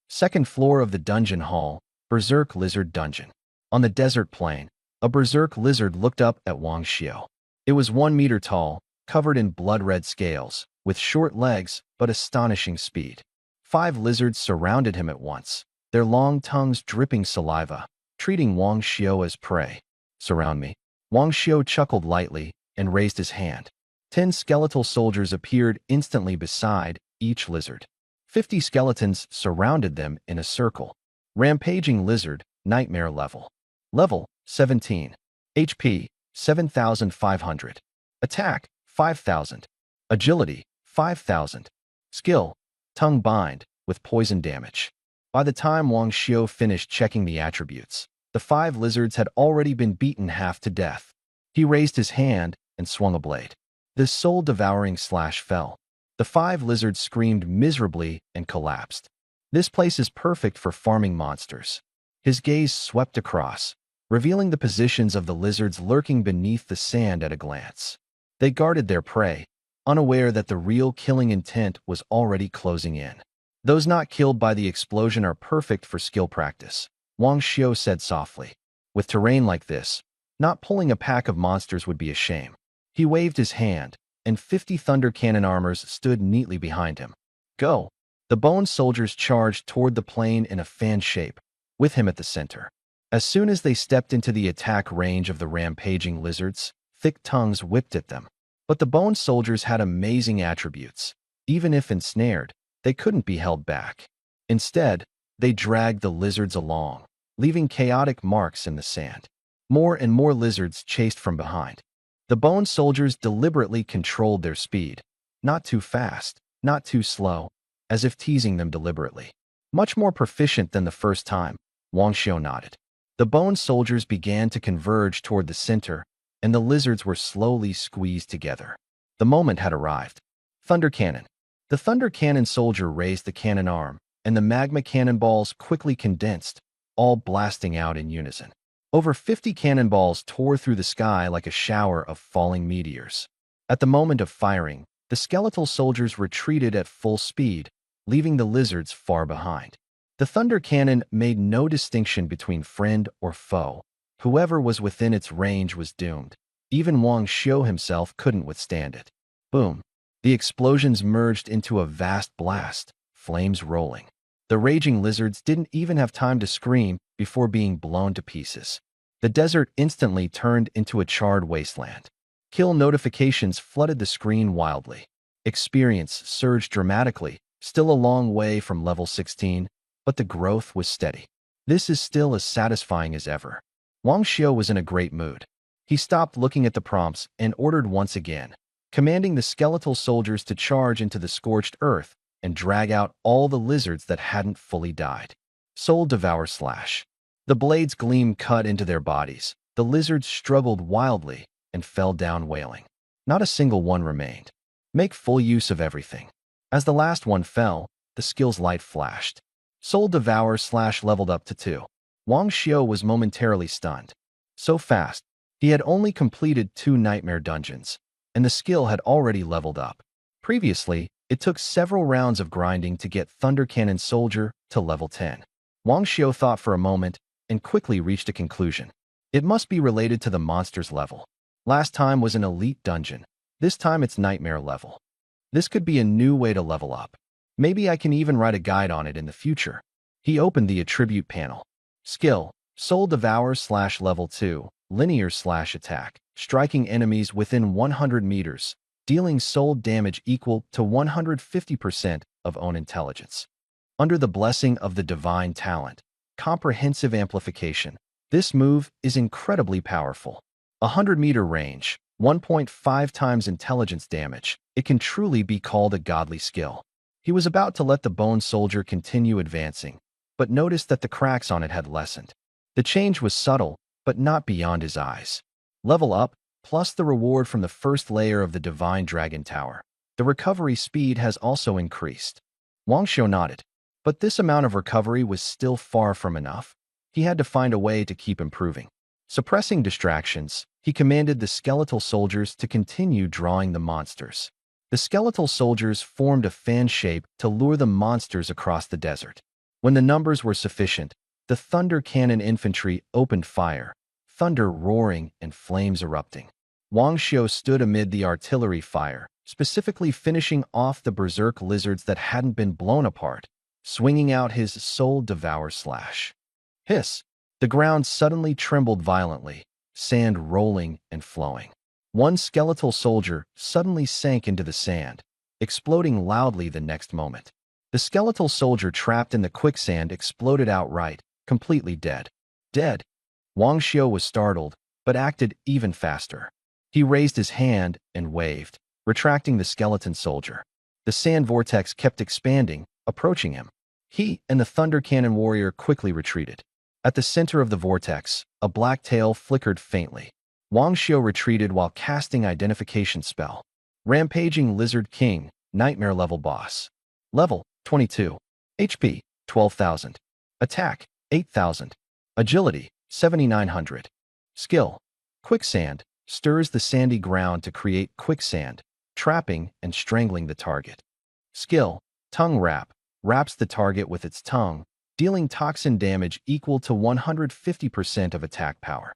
Second floor of the dungeon hall, Berserk Lizard Dungeon. On the desert plain, a berserk lizard looked up at Wang Xiu. It was 1 meter tall, covered in blood-red scales, with short legs but astonishing speed. 5 lizards surrounded him at once, their long tongues dripping saliva, treating Wang Xiu as prey. Surround me. Wang Xiu chuckled lightly and raised his hand. 10 skeletal soldiers appeared instantly beside each lizard. 50 skeletons surrounded them in a circle. Rampaging lizard, nightmare level. Level 17. HP 7,500. Attack 5,000. Agility 5,000. Skill tongue bind with poison damage. By the time Wang Xiu finished checking the attributes, the 5 lizards had already been beaten half to death. He raised his hand and swung a blade. The soul-devouring slash fell. The 5 lizards screamed miserably and collapsed. This place is perfect for farming monsters. His gaze swept across, revealing the positions of the lizards lurking beneath the sand at a glance. They guarded their prey, unaware that the real killing intent was already closing in. Those not killed by the explosion are perfect for skill practice, Wang Xiu said softly. With terrain like this, not pulling a pack of monsters would be a shame. He waved his hand, and 50 thunder cannon armors stood neatly behind him. Go! The bone soldiers charged toward the plain in a fan shape, with him at the center. As soon as they stepped into the attack range of the rampaging lizards, thick tongues whipped at them. But the bone soldiers had amazing attributes. Even if ensnared, they couldn't be held back. Instead, they dragged the lizards along, leaving chaotic marks in the sand. More and more lizards chased from behind. The bone soldiers deliberately controlled their speed. Not too fast, not too slow, as if teasing them deliberately. Much more proficient than the first time, Wang Xiu nodded. The bone soldiers began to converge toward the center, and the lizards were slowly squeezed together. The moment had arrived. Thunder cannon. The thunder cannon soldier raised the cannon arm, and the magma cannonballs quickly condensed, all blasting out in unison. Over 50 cannonballs tore through the sky like a shower of falling meteors. At the moment of firing, the skeletal soldiers retreated at full speed, leaving the lizards far behind. The thunder cannon made no distinction between friend or foe. Whoever was within its range was doomed. Even Wang Xiu himself couldn't withstand it. Boom! The explosions merged into a vast blast, flames rolling. The raging lizards didn't even have time to scream before being blown to pieces. The desert instantly turned into a charred wasteland. Kill notifications flooded the screen wildly. Experience surged dramatically, still a long way from level 16, but the growth was steady. This is still as satisfying as ever. Wang Xiu was in a great mood. He stopped looking at the prompts and ordered once again, commanding the skeletal soldiers to charge into the scorched earth and drag out all the lizards that hadn't fully died. Soul Devour Slash. The blade's gleam cut into their bodies. The lizards struggled wildly and fell down wailing. Not a single one remained. Make full use of everything. As the last one fell, the skill's light flashed. Soul Devour Slash leveled up to 2. Wang Xiu was momentarily stunned. So fast, He had only completed 2 nightmare dungeons, and the skill had already leveled up. Previously, it took several rounds of grinding to get Thunder Cannon Soldier to level 10. Wang Xiu thought for a moment and quickly reached a conclusion. It must be related to the monster's level. Last time was an elite dungeon. This time it's nightmare level. This could be a new way to level up. Maybe I can even write a guide on it in the future. He opened the attribute panel. Skill, Soul Devour / level 2, linear / attack, striking enemies within 100 meters, dealing soul damage equal to 150% of own intelligence. Under the blessing of the divine talent, comprehensive amplification, this move is incredibly powerful. 100-meter range, 1.5 times intelligence damage. It can truly be called a godly skill. He was about to let the bone soldier continue advancing, but noticed that the cracks on it had lessened. The change was subtle, but not beyond his eyes. Level up, plus the reward from the first layer of the Divine Dragon Tower. The recovery speed has also increased. Wang Xiu nodded, but this amount of recovery was still far from enough. He had to find a way to keep improving. Suppressing distractions, he commanded the skeletal soldiers to continue drawing the monsters. The skeletal soldiers formed a fan shape to lure the monsters across the desert. When the numbers were sufficient, the Thunder Cannon infantry opened fire, thunder roaring and flames erupting. Wang Xiu stood amid the artillery fire, specifically finishing off the berserk lizards that hadn't been blown apart, swinging out his Soul Devour slash. Hiss! The ground suddenly trembled violently, sand rolling and flowing. One skeletal soldier suddenly sank into the sand, exploding loudly the next moment. The skeletal soldier trapped in the quicksand exploded outright, completely dead. Dead? Wang Xiu was startled, but acted even faster. He raised his hand and waved, retracting the skeleton soldier. The sand vortex kept expanding, approaching him. He and the Thunder Cannon warrior quickly retreated. At the center of the vortex, a black tail flickered faintly. Wang Xiu retreated while casting identification spell. Rampaging Lizard King, Nightmare level boss. Level 22. HP 12,000. Attack 8,000. Agility 7,900. Skill. Quicksand stirs the sandy ground to create quicksand, trapping and strangling the target. Skill. Tongue wrap wraps the target with its tongue, dealing toxin damage equal to 150% of attack power.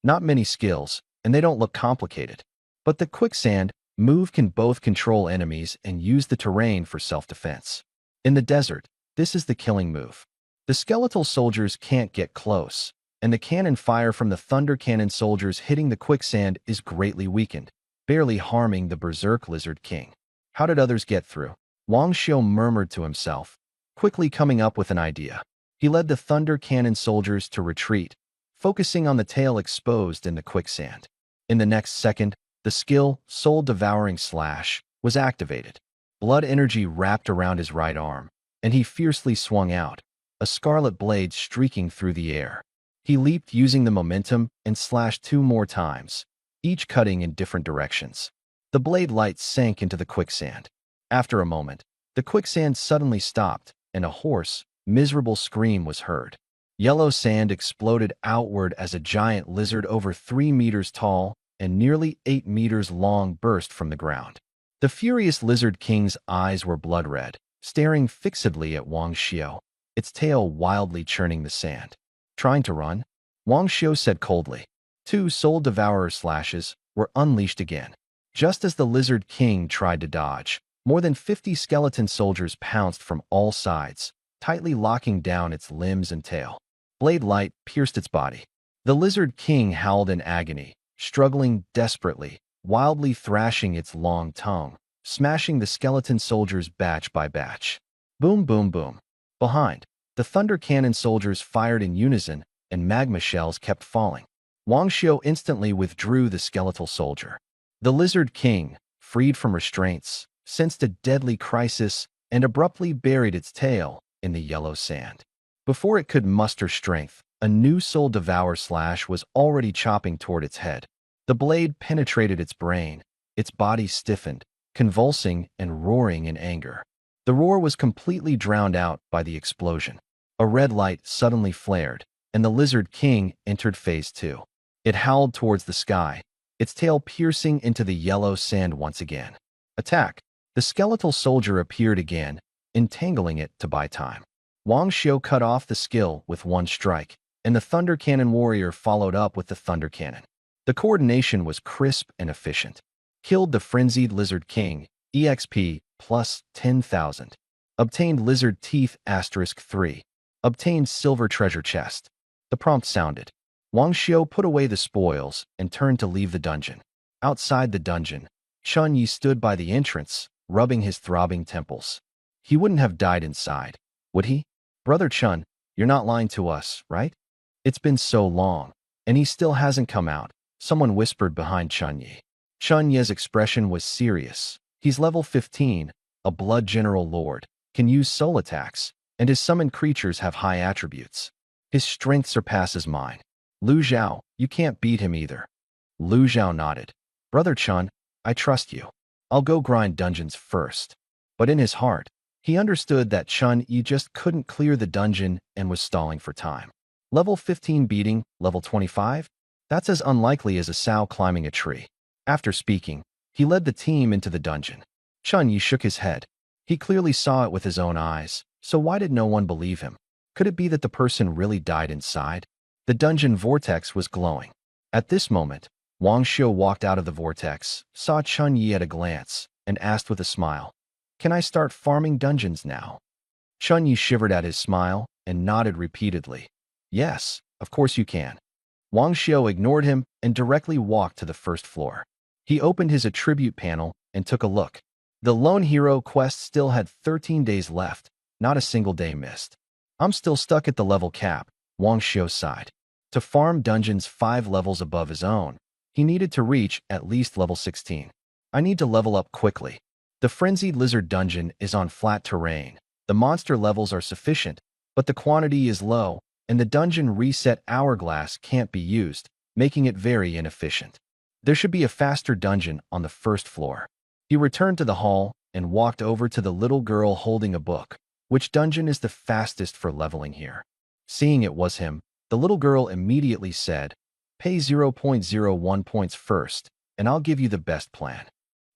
Not many skills, and they don't look complicated. But the quicksand move can both control enemies and use the terrain for self-defense. In the desert, this is the killing move. The skeletal soldiers can't get close, and the cannon fire from the Thunder Cannon soldiers hitting the quicksand is greatly weakened, barely harming the Berserk Lizard King. How did others get through? Wang Xiu murmured to himself, quickly coming up with an idea. He led the Thunder Cannon soldiers to retreat, focusing on the tail exposed in the quicksand. In the next second, the skill Soul Devouring Slash was activated. Blood energy wrapped around his right arm, and he fiercely swung out, a scarlet blade streaking through the air. He leaped using the momentum and slashed 2 more times, each cutting in different directions. The blade light sank into the quicksand. After a moment, the quicksand suddenly stopped, and a hoarse, miserable scream was heard. Yellow sand exploded outward as a giant lizard over 3 meters tall and nearly 8 meters long burst from the ground. The furious Lizard King's eyes were blood red, staring fixedly at Wang Xiu, its tail wildly churning the sand. Trying to run? Wang Xiu said coldly. 2 Soul Devourer slashes were unleashed again. Just as the Lizard King tried to dodge, more than 50 skeleton soldiers pounced from all sides, tightly locking down its limbs and tail. Blade light pierced its body. The Lizard King howled in agony, struggling desperately, wildly thrashing its long tongue, smashing the skeleton soldiers batch by batch. Boom, boom, boom. Behind, the Thunder Cannon soldiers fired in unison, and magma shells kept falling. Wang Xiu instantly withdrew the skeletal soldier. The Lizard King, freed from restraints, sensed a deadly crisis and abruptly buried its tail in the yellow sand. Before it could muster strength, a new Soul Devour slash was already chopping toward its head. The blade penetrated its brain, its body stiffened, convulsing and roaring in anger. The roar was completely drowned out by the explosion. A red light suddenly flared, and the Lizard King entered Phase 2. It howled towards the sky, its tail piercing into the yellow sand once again. Attack! The skeletal soldier appeared again, entangling it to buy time. Wang Xiu cut off the skill with one strike, and the Thunder Cannon warrior followed up with the Thunder Cannon. The coordination was crisp and efficient. Killed the Frenzied Lizard King, EXP, plus 10,000. Obtained Lizard Teeth *3. Obtained Silver Treasure Chest. The prompt sounded. Wang Xiu put away the spoils and turned to leave the dungeon. Outside the dungeon, Chun Yi stood by the entrance, rubbing his throbbing temples. He wouldn't have died inside, would he? Brother Chun, you're not lying to us, right? It's been so long, and he still hasn't come out, someone whispered behind Chun Yi. Chun Yi's expression was serious. He's level 15, a blood general lord, can use soul attacks, and his summoned creatures have high attributes. His strength surpasses mine. Lu Zhao, you can't beat him either. Lu Zhao nodded. Brother Chun, I trust you. I'll go grind dungeons first. But in his heart, he understood that Chun Yi just couldn't clear the dungeon and was stalling for time. Level 15 beating, level 25? That's as unlikely as a sow climbing a tree. After speaking, he led the team into the dungeon. Chun Yi shook his head. He clearly saw it with his own eyes, so why did no one believe him? Could it be that the person really died inside? The dungeon vortex was glowing. At this moment, Wang Xiu walked out of the vortex, saw Chun Yi at a glance, and asked with a smile, "Can I start farming dungeons now?" Chun Yi shivered at his smile and nodded repeatedly. "Yes, of course you can." Wang Xiu ignored him and directly walked to the first floor. He opened his attribute panel and took a look. The Lone Hero quest still had 13 days left, not a single day missed. I'm still stuck at the level cap, Wang Xiu sighed. To farm dungeons 5 levels above his own, he needed to reach at least level 16. I need to level up quickly. The Frenzied Lizard dungeon is on flat terrain. The monster levels are sufficient, but the quantity is low, and the dungeon reset hourglass can't be used, making it very inefficient. There should be a faster dungeon on the first floor. He returned to the hall and walked over to the little girl holding a book. Which dungeon is the fastest for leveling here? Seeing it was him, the little girl immediately said, "Pay 0.01 points first, and I'll give you the best plan."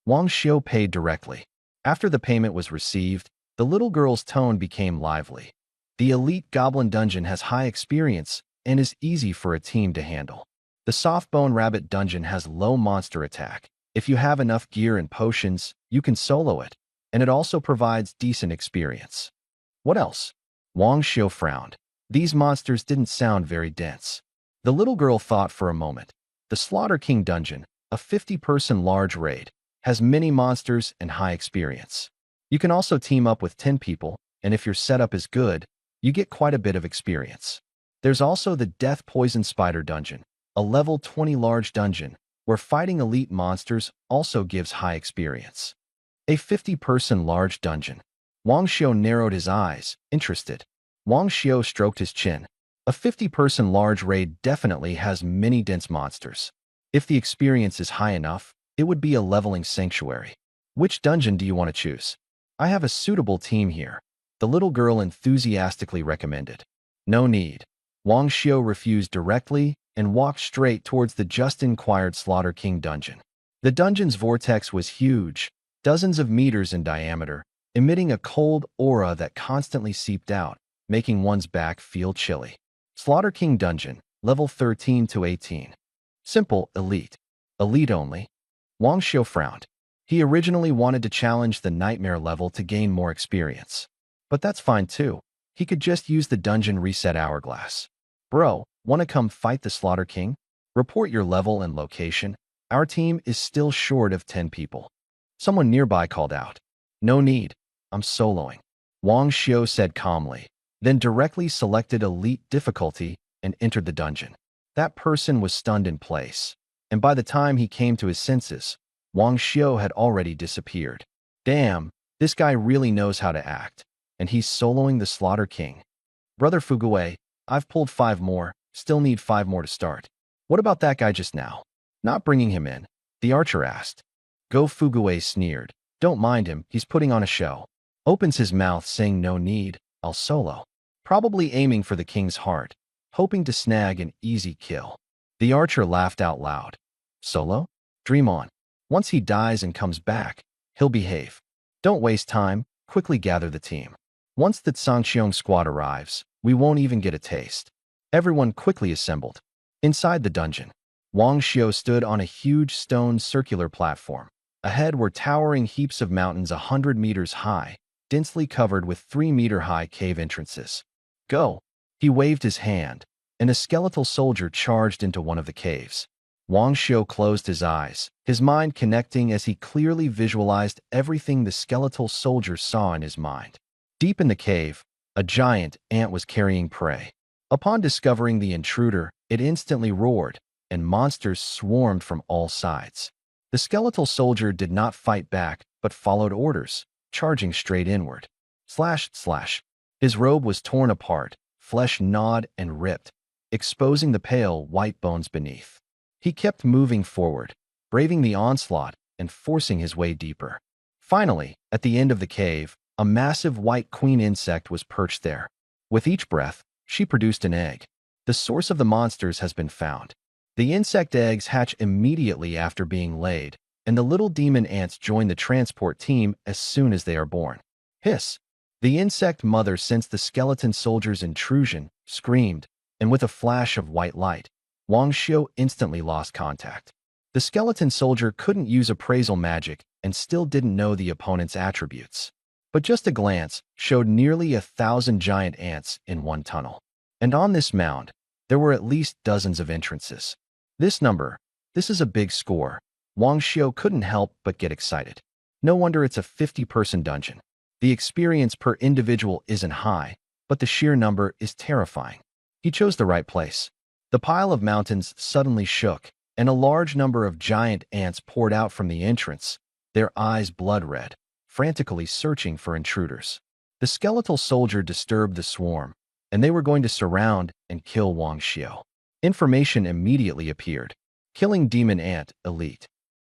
Wang Xiu paid directly. After the payment was received, the little girl's tone became lively. The Elite Goblin Dungeon has high experience and is easy for a team to handle. The Softbone Rabbit Dungeon has low monster attack. If you have enough gear and potions, you can solo it, and it also provides decent experience. What else? Wang Xiu frowned. These monsters didn't sound very dense. The little girl thought for a moment. The Slaughter King Dungeon, a 50-person large raid, has many monsters and high experience. You can also team up with 10 people, and if your setup is good, you get quite a bit of experience. There's also the Death Poison Spider Dungeon, a level 20 large dungeon, where fighting elite monsters also gives high experience. A 50-person large dungeon. Wang Xiu narrowed his eyes, interested. Wang Xiu stroked his chin. A 50-person large raid definitely has many dense monsters. If the experience is high enough, it would be a leveling sanctuary. Which dungeon do you want to choose? I have a suitable team here, the little girl enthusiastically recommended. No need. Wang Xiu refused directly and walked straight towards the just-inquired Slaughter King dungeon. The dungeon's vortex was huge, dozens of meters in diameter, emitting a cold aura that constantly seeped out, making one's back feel chilly. Slaughter King Dungeon, level 13 to 18. Simple, elite. Elite only. Wang Xiu frowned. He originally wanted to challenge the Nightmare level to gain more experience. But that's fine too. He could just use the dungeon reset hourglass. Bro, wanna come fight the Slaughter King? Report your level and location. Our team is still short of 10 people. Someone nearby called out. No need. I'm soloing. Wang Xiu said calmly, then directly selected Elite difficulty and entered the dungeon. That person was stunned in place, and by the time he came to his senses, Wang Xiu had already disappeared. Damn, this guy really knows how to act, and he's soloing the Slaughter King. Brother Fuguei, I've pulled 5 more, still need 5 more to start. What about that guy just now? Not bringing him in, the archer asked. Go Fuguei sneered. Don't mind him, he's putting on a show. Opens his mouth saying no need, I'll solo. Probably aiming for the king's heart, hoping to snag an easy kill. The archer laughed out loud. Solo? Dream on. Once he dies and comes back, he'll behave. Don't waste time, quickly gather the team. Once the Sangxiong squad arrives, we won't even get a taste. Everyone quickly assembled. Inside the dungeon, Wang Xiu stood on a huge stone circular platform. Ahead were towering heaps of mountains 100 meters high, densely covered with 3-meter-high cave entrances. Go! He waved his hand, and a skeletal soldier charged into one of the caves. Wang Xiu closed his eyes, his mind connecting as he clearly visualized everything the skeletal soldier saw in his mind. Deep in the cave, a giant ant was carrying prey. Upon discovering the intruder, it instantly roared, and monsters swarmed from all sides. The skeletal soldier did not fight back, but followed orders, charging straight inward. Slash, slash. His robe was torn apart, flesh gnawed and ripped, exposing the pale, white bones beneath. He kept moving forward, braving the onslaught and forcing his way deeper. Finally, at the end of the cave, a massive white queen insect was perched there. With each breath, she produced an egg. The source of the monsters has been found. The insect eggs hatch immediately after being laid, and the little demon ants join the transport team as soon as they are born. Hiss! The insect mother sensed the skeleton soldier's intrusion, screamed, and with a flash of white light, Wang Xiu instantly lost contact. The skeleton soldier couldn't use appraisal magic and still didn't know the opponent's attributes. But just a glance showed nearly 1,000 giant ants in one tunnel. And on this mound, there were at least dozens of entrances. This is a big score. Wang Xiu couldn't help but get excited. No wonder it's a 50-person dungeon. The experience per individual isn't high, but the sheer number is terrifying. He chose the right place. The pile of mountains suddenly shook, and a large number of giant ants poured out from the entrance, their eyes blood red, frantically searching for intruders. The skeletal soldier disturbed the swarm, and they were going to surround and kill Wang Xiu. Information immediately appeared. Killing Demon Ant, Elite.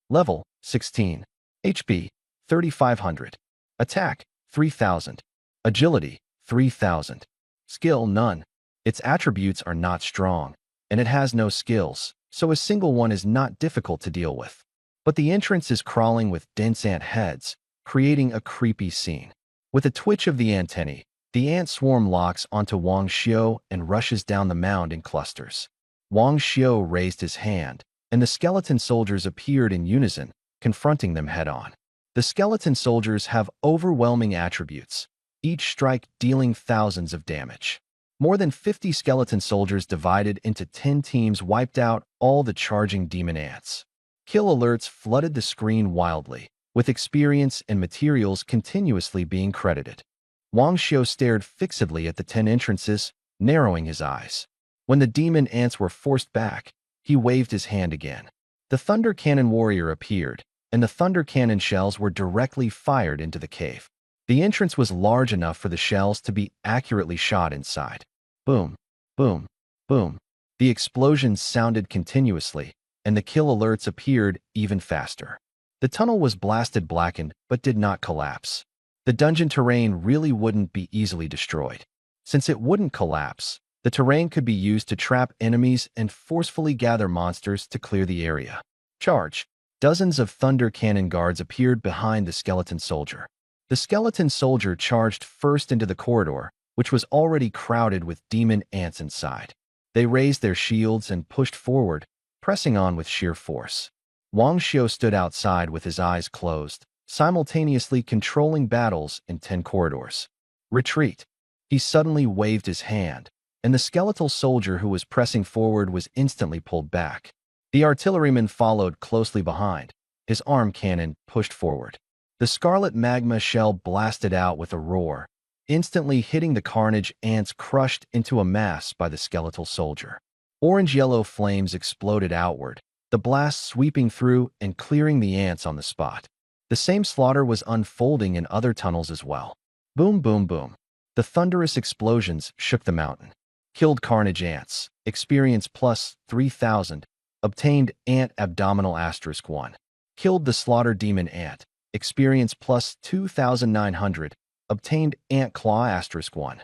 Level, 16. HP, 3,500. Attack, 3,000. Agility, 3,000. Skill, none. Its attributes are not strong, and it has no skills, so a single one is not difficult to deal with. But the entrance is crawling with dense ant heads, creating a creepy scene. With a twitch of the antennae, the ant swarm locks onto Wang Xiu and rushes down the mound in clusters. Wang Xiu raised his hand, and the skeleton soldiers appeared in unison, confronting them head-on. The skeleton soldiers have overwhelming attributes, each strike dealing thousands of damage. More than 50 skeleton soldiers divided into 10 teams wiped out all the charging demon ants. Kill alerts flooded the screen wildly, with experience and materials continuously being credited. Wang Xiu stared fixedly at the 10 entrances, narrowing his eyes. When the demon ants were forced back, he waved his hand again. The Thunder Cannon warrior appeared, and the Thunder Cannon shells were directly fired into the cave. The entrance was large enough for the shells to be accurately shot inside. Boom, boom, boom. The explosions sounded continuously, and the kill alerts appeared even faster. The tunnel was blasted blackened but did not collapse. The dungeon terrain really wouldn't be easily destroyed. Since it wouldn't collapse, the terrain could be used to trap enemies and forcefully gather monsters to clear the area. Charge! Dozens of Thunder Cannon guards appeared behind the skeleton soldier. The skeleton soldier charged first into the corridor, which was already crowded with demon ants inside. They raised their shields and pushed forward, pressing on with sheer force. Wang Xiu stood outside with his eyes closed, simultaneously controlling battles in 10 corridors. Retreat! He suddenly waved his hand, and the skeletal soldier who was pressing forward was instantly pulled back. The artilleryman followed closely behind, his arm cannon pushed forward. The scarlet magma shell blasted out with a roar, instantly hitting the carnage ants crushed into a mass by the skeletal soldier. Orange-yellow flames exploded outward, the blast sweeping through and clearing the ants on the spot. The same slaughter was unfolding in other tunnels as well. Boom, boom, boom. The thunderous explosions shook the mountain. Killed carnage ants. Experience plus 3,000. Obtained ant abdominal *1. Killed the slaughter demon ant. Experience plus 2,900. Obtained ant claw *1.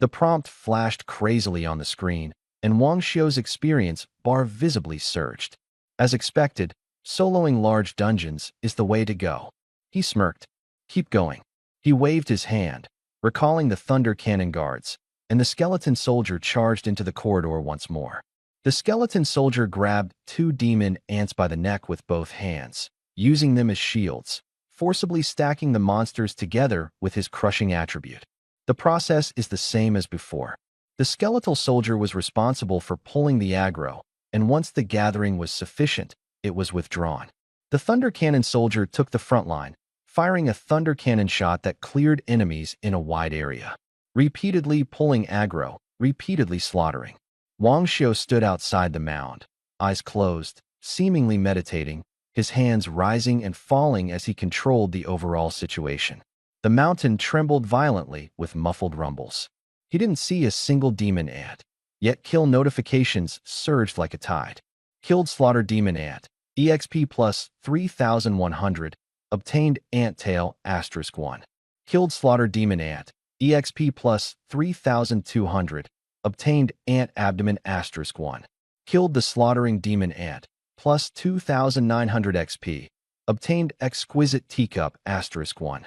The prompt flashed crazily on the screen, and Wang Xiu's experience bar visibly surged. As expected, soloing large dungeons is the way to go. He smirked. Keep going. He waved his hand, recalling the thunder cannon guards, and the skeleton soldier charged into the corridor once more. The skeleton soldier grabbed 2 demon ants by the neck with both hands, using them as shields, forcibly stacking the monsters together with his crushing attribute. The process is the same as before. The skeletal soldier was responsible for pulling the aggro, and once the gathering was sufficient, it was withdrawn. The thunder cannon soldier took the front line, firing a thunder cannon shot that cleared enemies in a wide area, repeatedly pulling aggro, repeatedly slaughtering. Wang Xiu stood outside the mound, eyes closed, seemingly meditating, his hands rising and falling as he controlled the overall situation. The mountain trembled violently with muffled rumbles. He didn't see a single demon ant, yet kill notifications surged like a tide. Killed slaughter demon ant, EXP plus 3,100, obtained ant tail *1. Killed slaughter demon ant, EXP plus 3,200, obtained ant abdomen *1. Killed the slaughtering demon ant, plus 2,900 XP, obtained exquisite teacup *1.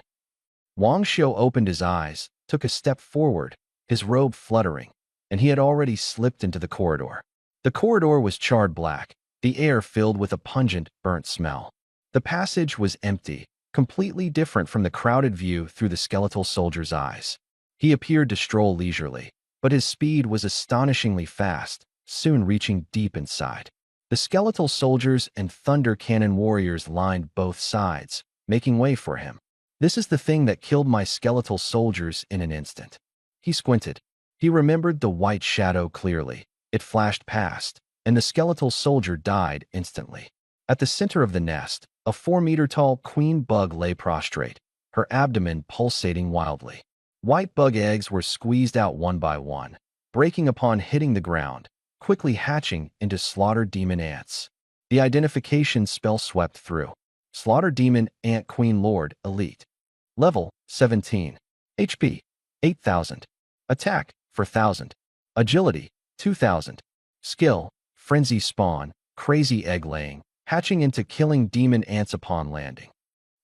Wang Xiu opened his eyes, took a step forward, his robe fluttering, and he had already slipped into the corridor. The corridor was charred black, the air filled with a pungent, burnt smell. The passage was empty, completely different from the crowded view through the skeletal soldier's eyes. He appeared to stroll leisurely, but his speed was astonishingly fast, soon reaching deep inside. The skeletal soldiers and thunder cannon warriors lined both sides, making way for him. This is the thing that killed my skeletal soldiers in an instant. He squinted. He remembered the white shadow clearly. It flashed past, and the skeletal soldier died instantly. At the center of the nest, a 4-meter-tall queen bug lay prostrate, her abdomen pulsating wildly. White bug eggs were squeezed out one by one, breaking upon hitting the ground, quickly hatching into slaughter demon ants. The identification spell swept through. Slaughter demon ant queen lord elite. Level 17. HP 8,000. Attack 4,000. Agility 2,000. Skill frenzy spawn, crazy egg laying, hatching into killing demon ants upon landing.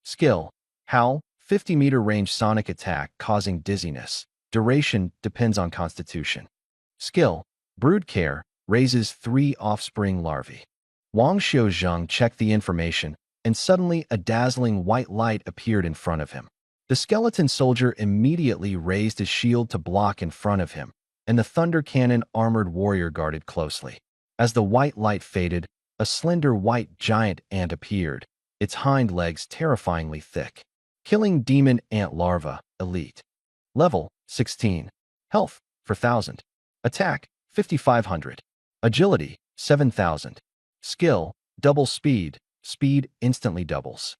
Skill howl, 50-meter range sonic attack causing dizziness. Duration depends on constitution. Skill brood care, raises 3 offspring larvae. Wang Xiuzheng checked the information, and suddenly a dazzling white light appeared in front of him. The skeleton soldier immediately raised his shield to block in front of him, and the thunder cannon armored warrior guarded closely. As the white light faded, a slender white giant ant appeared, its hind legs terrifyingly thick. Killing demon ant larva, elite. Level 16. Health 4,000. Attack 5,500. Agility 7,000. Skill double speed, speed instantly doubles.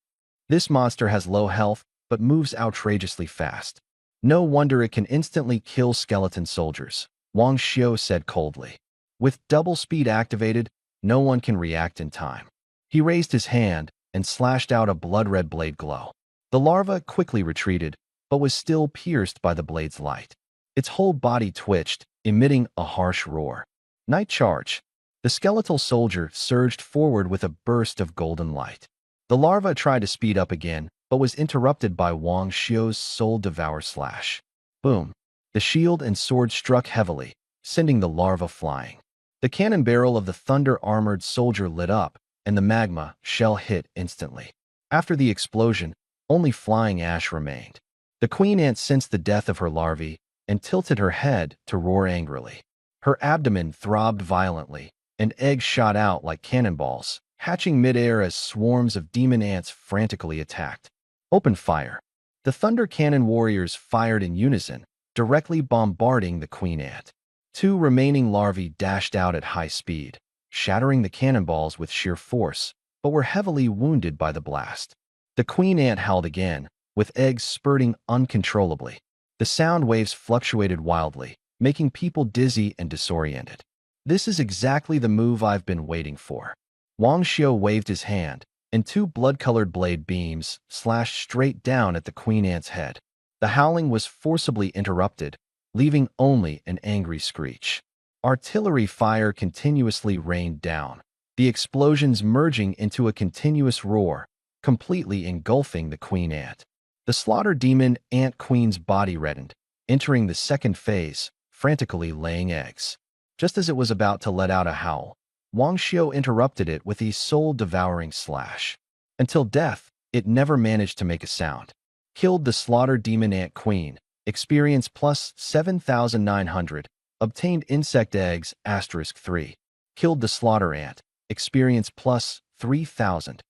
This monster has low health but moves outrageously fast. No wonder it can instantly kill skeleton soldiers, Wang Xiu said coldly. With double speed activated, no one can react in time. He raised his hand and slashed out a blood-red blade glow. The larva quickly retreated, but was still pierced by the blade's light. Its whole body twitched, emitting a harsh roar. Night charge. The skeletal soldier surged forward with a burst of golden light. The larva tried to speed up again, but was interrupted by Wang Xiu's soul devour slash. Boom. The shield and sword struck heavily, sending the larva flying. The cannon barrel of the thunder-armored soldier lit up, and the magma shell hit instantly. After the explosion, only flying ash remained. The queen ant sensed the death of her larvae and tilted her head to roar angrily. Her abdomen throbbed violently, and eggs shot out like cannonballs, hatching midair as swarms of demon ants frantically attacked. Open fire. The thunder cannon warriors fired in unison, directly bombarding the queen ant. 2 remaining larvae dashed out at high speed, shattering the cannonballs with sheer force, but were heavily wounded by the blast. The queen ant howled again, with eggs spurting uncontrollably. The sound waves fluctuated wildly, making people dizzy and disoriented. This is exactly the move I've been waiting for. Wang Xiu waved his hand, and 2 blood-colored blade beams slashed straight down at the queen ant's head. The howling was forcibly interrupted, leaving only an angry screech. Artillery fire continuously rained down, the explosions merging into a continuous roar, completely engulfing the queen ant. The slaughter demon ant queen's body reddened, entering the second phase, frantically laying eggs. Just as it was about to let out a howl, Wang Xiu interrupted it with a soul-devouring slash. Until death, it never managed to make a sound. Killed the slaughter demon ant queen, experience plus 7,900, obtained insect eggs *3. Killed the slaughter ant, experience plus 3,000.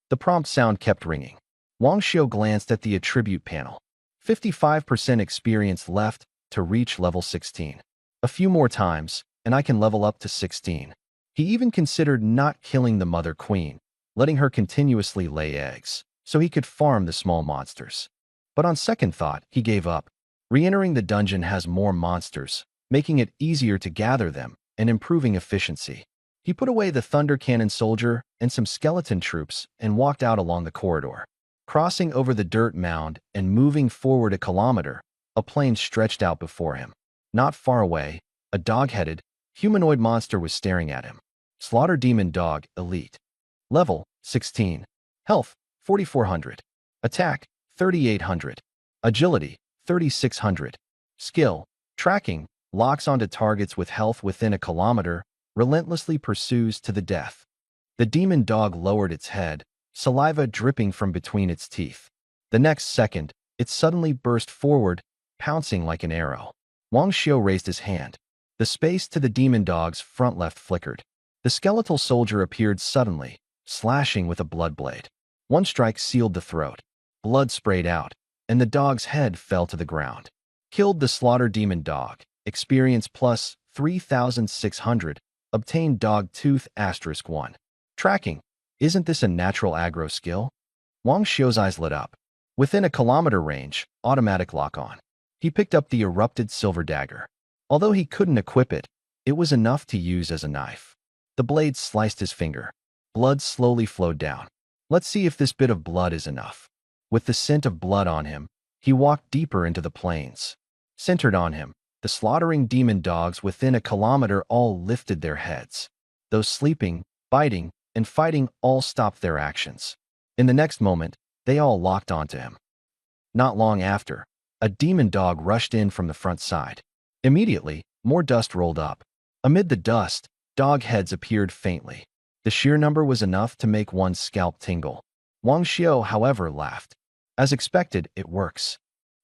The prompt sound kept ringing. Wang Xiu glanced at the attribute panel. 55% experience left to reach level 16. A few more times, and I can level up to 16. He even considered not killing the mother queen, letting her continuously lay eggs, so he could farm the small monsters. But on second thought, he gave up. Re-entering the dungeon has more monsters, making it easier to gather them and improving efficiency. He put away the thunder cannon soldier and some skeleton troops and walked out along the corridor. Crossing over the dirt mound and moving forward a kilometer, a plain stretched out before him. Not far away, a dog-headed, humanoid monster was staring at him. Slaughter Demon Dog, Elite. Level, 16. Health, 4,400. Attack, 3,800. Agility, 3,600. Skill, Tracking, locks onto targets with health within a kilometer, relentlessly pursues to the death. The demon dog lowered its head, saliva dripping from between its teeth. The next second, it suddenly burst forward, pouncing like an arrow. Wang Xiu raised his hand. The space to the demon dog's front left flickered. The skeletal soldier appeared suddenly, slashing with a blood blade. One strike sealed the throat. Blood sprayed out, and the dog's head fell to the ground. Killed the slaughter demon dog. Experience plus 3,600. Obtained dog tooth *1. Tracking. Isn't this a natural aggro skill? Wang Xiu's eyes lit up. Within a kilometer range, automatic lock-on. He picked up the erupted silver dagger. Although he couldn't equip it, it was enough to use as a knife. The blade sliced his finger. Blood slowly flowed down. Let's see if this bit of blood is enough. With the scent of blood on him, he walked deeper into the plains. Centered on him, the slaughtering demon dogs within a kilometer all lifted their heads. Those sleeping, biting, and fighting all stopped their actions. In the next moment, they all locked onto him. Not long after, a demon dog rushed in from the front side. Immediately, more dust rolled up. Amid the dust, dog heads appeared faintly. The sheer number was enough to make one's scalp tingle. Wang Xiu, however, laughed. As expected, it works.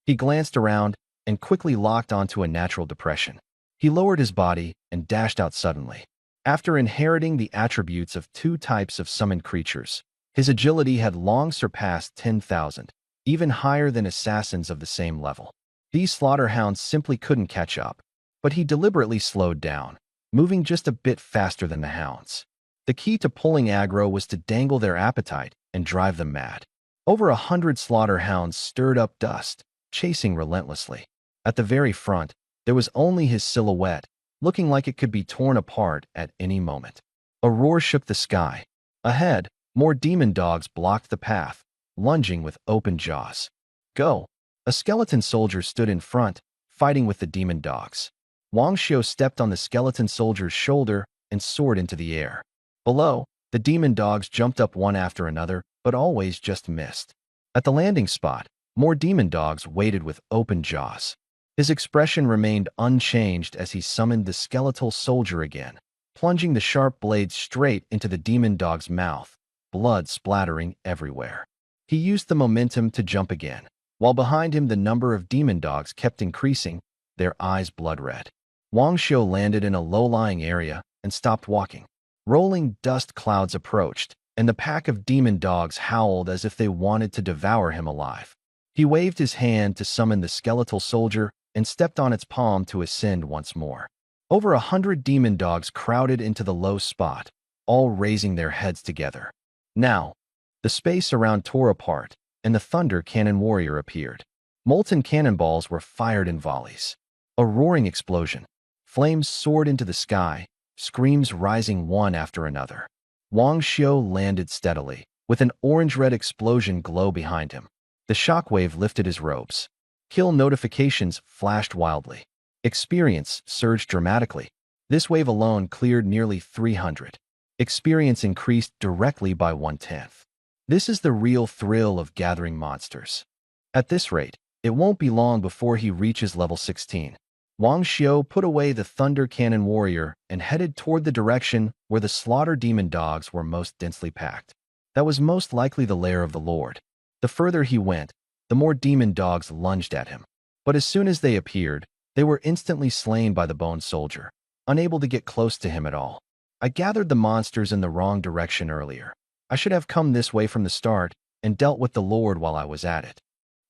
He glanced around and quickly locked onto a natural depression. He lowered his body and dashed out suddenly. After inheriting the attributes of two types of summoned creatures, his agility had long surpassed 10,000, even higher than assassins of the same level. These slaughterhounds simply couldn't catch up, but he deliberately slowed down, moving just a bit faster than the hounds. The key to pulling aggro was to dangle their appetite and drive them mad. Over 100 slaughterhounds stirred up dust, chasing relentlessly. At the very front, there was only his silhouette, looking like it could be torn apart at any moment. A roar shook the sky. Ahead, more demon dogs blocked the path, lunging with open jaws. Go! A skeleton soldier stood in front, fighting with the demon dogs. Wang Xiu stepped on the skeleton soldier's shoulder and soared into the air. Below, the demon dogs jumped up one after another, but always just missed. At the landing spot, more demon dogs waited with open jaws. His expression remained unchanged as he summoned the skeletal soldier again, plunging the sharp blade straight into the demon dog's mouth, blood splattering everywhere. He used the momentum to jump again, while behind him the number of demon dogs kept increasing, their eyes blood red. Wang Xiu landed in a low-lying area and stopped walking. Rolling dust clouds approached, and the pack of demon dogs howled as if they wanted to devour him alive. He waved his hand to summon the skeletal soldier and stepped on its palm to ascend once more. Over 100 demon dogs crowded into the low spot, all raising their heads together. Now, the space around tore apart, and the thunder cannon warrior appeared. Molten cannonballs were fired in volleys. A roaring explosion. Flames soared into the sky, screams rising one after another. Wang Xiu landed steadily, with an orange-red explosion glow behind him. The shockwave lifted his robes. Kill notifications flashed wildly. Experience surged dramatically. This wave alone cleared nearly 300. Experience increased directly by 1/10. This is the real thrill of gathering monsters. At this rate, it won't be long before he reaches level 16. Wang Xiu put away the Thunder Cannon Warrior and headed toward the direction where the Slaughter Demon Dogs were most densely packed. That was most likely the lair of the Lord. The further he went, the more demon dogs lunged at him. But as soon as they appeared, they were instantly slain by the Bone Soldier, unable to get close to him at all. I gathered the monsters in the wrong direction earlier. I should have come this way from the start and dealt with the Lord while I was at it.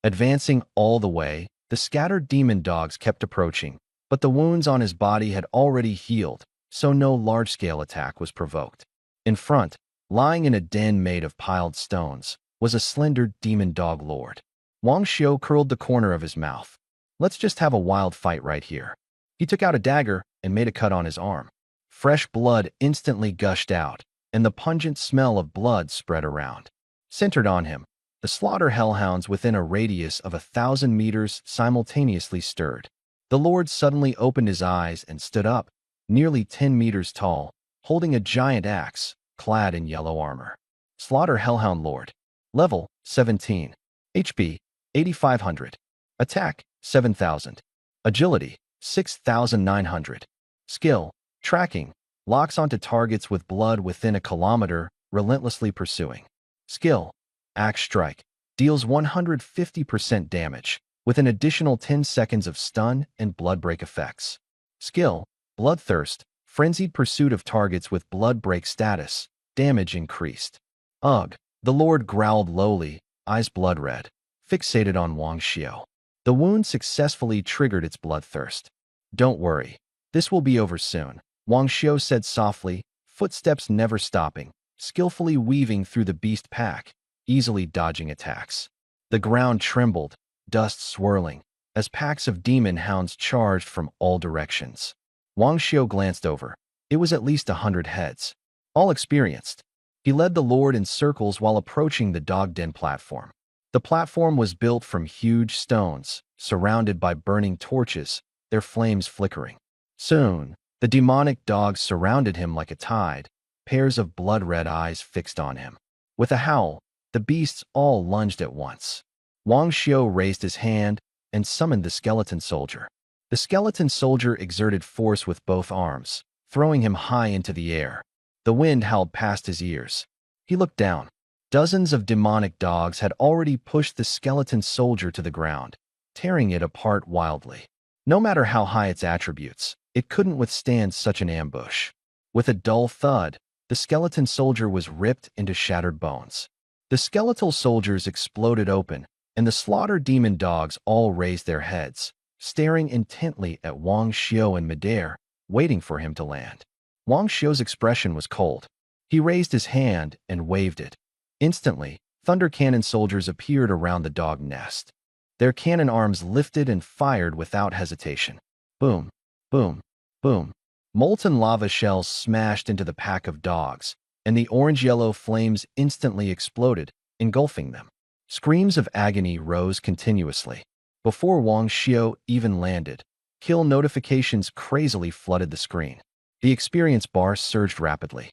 Advancing all the way, the scattered demon dogs kept approaching, but the wounds on his body had already healed, so no large-scale attack was provoked. In front, lying in a den made of piled stones, was a slender demon dog lord. Wang Xiu curled the corner of his mouth. Let's just have a wild fight right here. He took out a dagger and made a cut on his arm. Fresh blood instantly gushed out, and the pungent smell of blood spread around. Centered on him, the slaughter hellhounds within a radius of 1,000 meters simultaneously stirred. The Lord suddenly opened his eyes and stood up, nearly 10 meters tall, holding a giant axe, clad in yellow armor. Slaughter Hellhound Lord. Level 17. HP 8,500. Attack 7,000. Agility 6,900. Skill Tracking. Locks onto targets with blood within a kilometer, relentlessly pursuing. Skill Axe Strike. Deals 150% damage, with an additional 10 seconds of stun and blood break effects. Skill Bloodthirst. Frenzied pursuit of targets with blood break status. Damage increased. Ugh. The Lord growled lowly, eyes blood red, fixated on Wang Xiu. The wound successfully triggered its bloodthirst. Don't worry. This will be over soon, Wang Xiu said softly, footsteps never stopping, skillfully weaving through the beast pack, easily dodging attacks. The ground trembled, dust swirling, as packs of demon hounds charged from all directions. Wang Xiu glanced over. It was at least 100 heads, all experienced. He led the Lord in circles while approaching the dog den platform. The platform was built from huge stones, surrounded by burning torches, their flames flickering. Soon, the demonic dogs surrounded him like a tide, pairs of blood-red eyes fixed on him. With a howl, the beasts all lunged at once. Wang Xiu raised his hand and summoned the skeleton soldier. The skeleton soldier exerted force with both arms, throwing him high into the air. The wind howled past his ears. He looked down. Dozens of demonic dogs had already pushed the skeleton soldier to the ground, tearing it apart wildly. No matter how high its attributes, it couldn't withstand such an ambush. With a dull thud, the skeleton soldier was ripped into shattered bones. The skeletal soldiers exploded open, and the slaughter demon dogs all raised their heads, staring intently at Wang Xiu in midair, waiting for him to land. Wang Xiu's expression was cold. He raised his hand and waved it. Instantly, thunder cannon soldiers appeared around the dog nest. Their cannon arms lifted and fired without hesitation. Boom, boom, boom. Molten lava shells smashed into the pack of dogs, and the orange-yellow flames instantly exploded, engulfing them. Screams of agony rose continuously. Before Wang Xiu even landed, kill notifications crazily flooded the screen. The experience bar surged rapidly.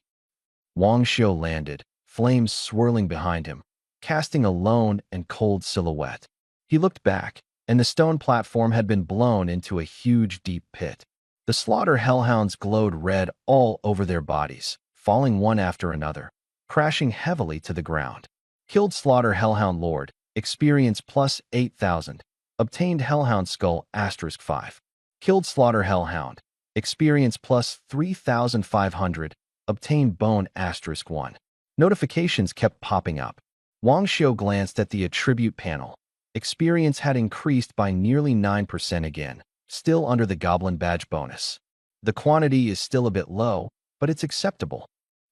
Wang Xiu landed, flames swirling behind him, casting a lone and cold silhouette. He looked back, and the stone platform had been blown into a huge, deep pit. The slaughter hellhounds glowed red all over their bodies, falling one after another, crashing heavily to the ground. Killed slaughter hellhound lord, experience plus 8,000. Obtained hellhound skull *5. Killed slaughter hellhound, experience plus 3,500. Obtained bone *1. Notifications kept popping up. Wang Xiu glanced at the attribute panel. Experience had increased by nearly 9% again, still under the goblin badge bonus. The quantity is still a bit low, but it's acceptable.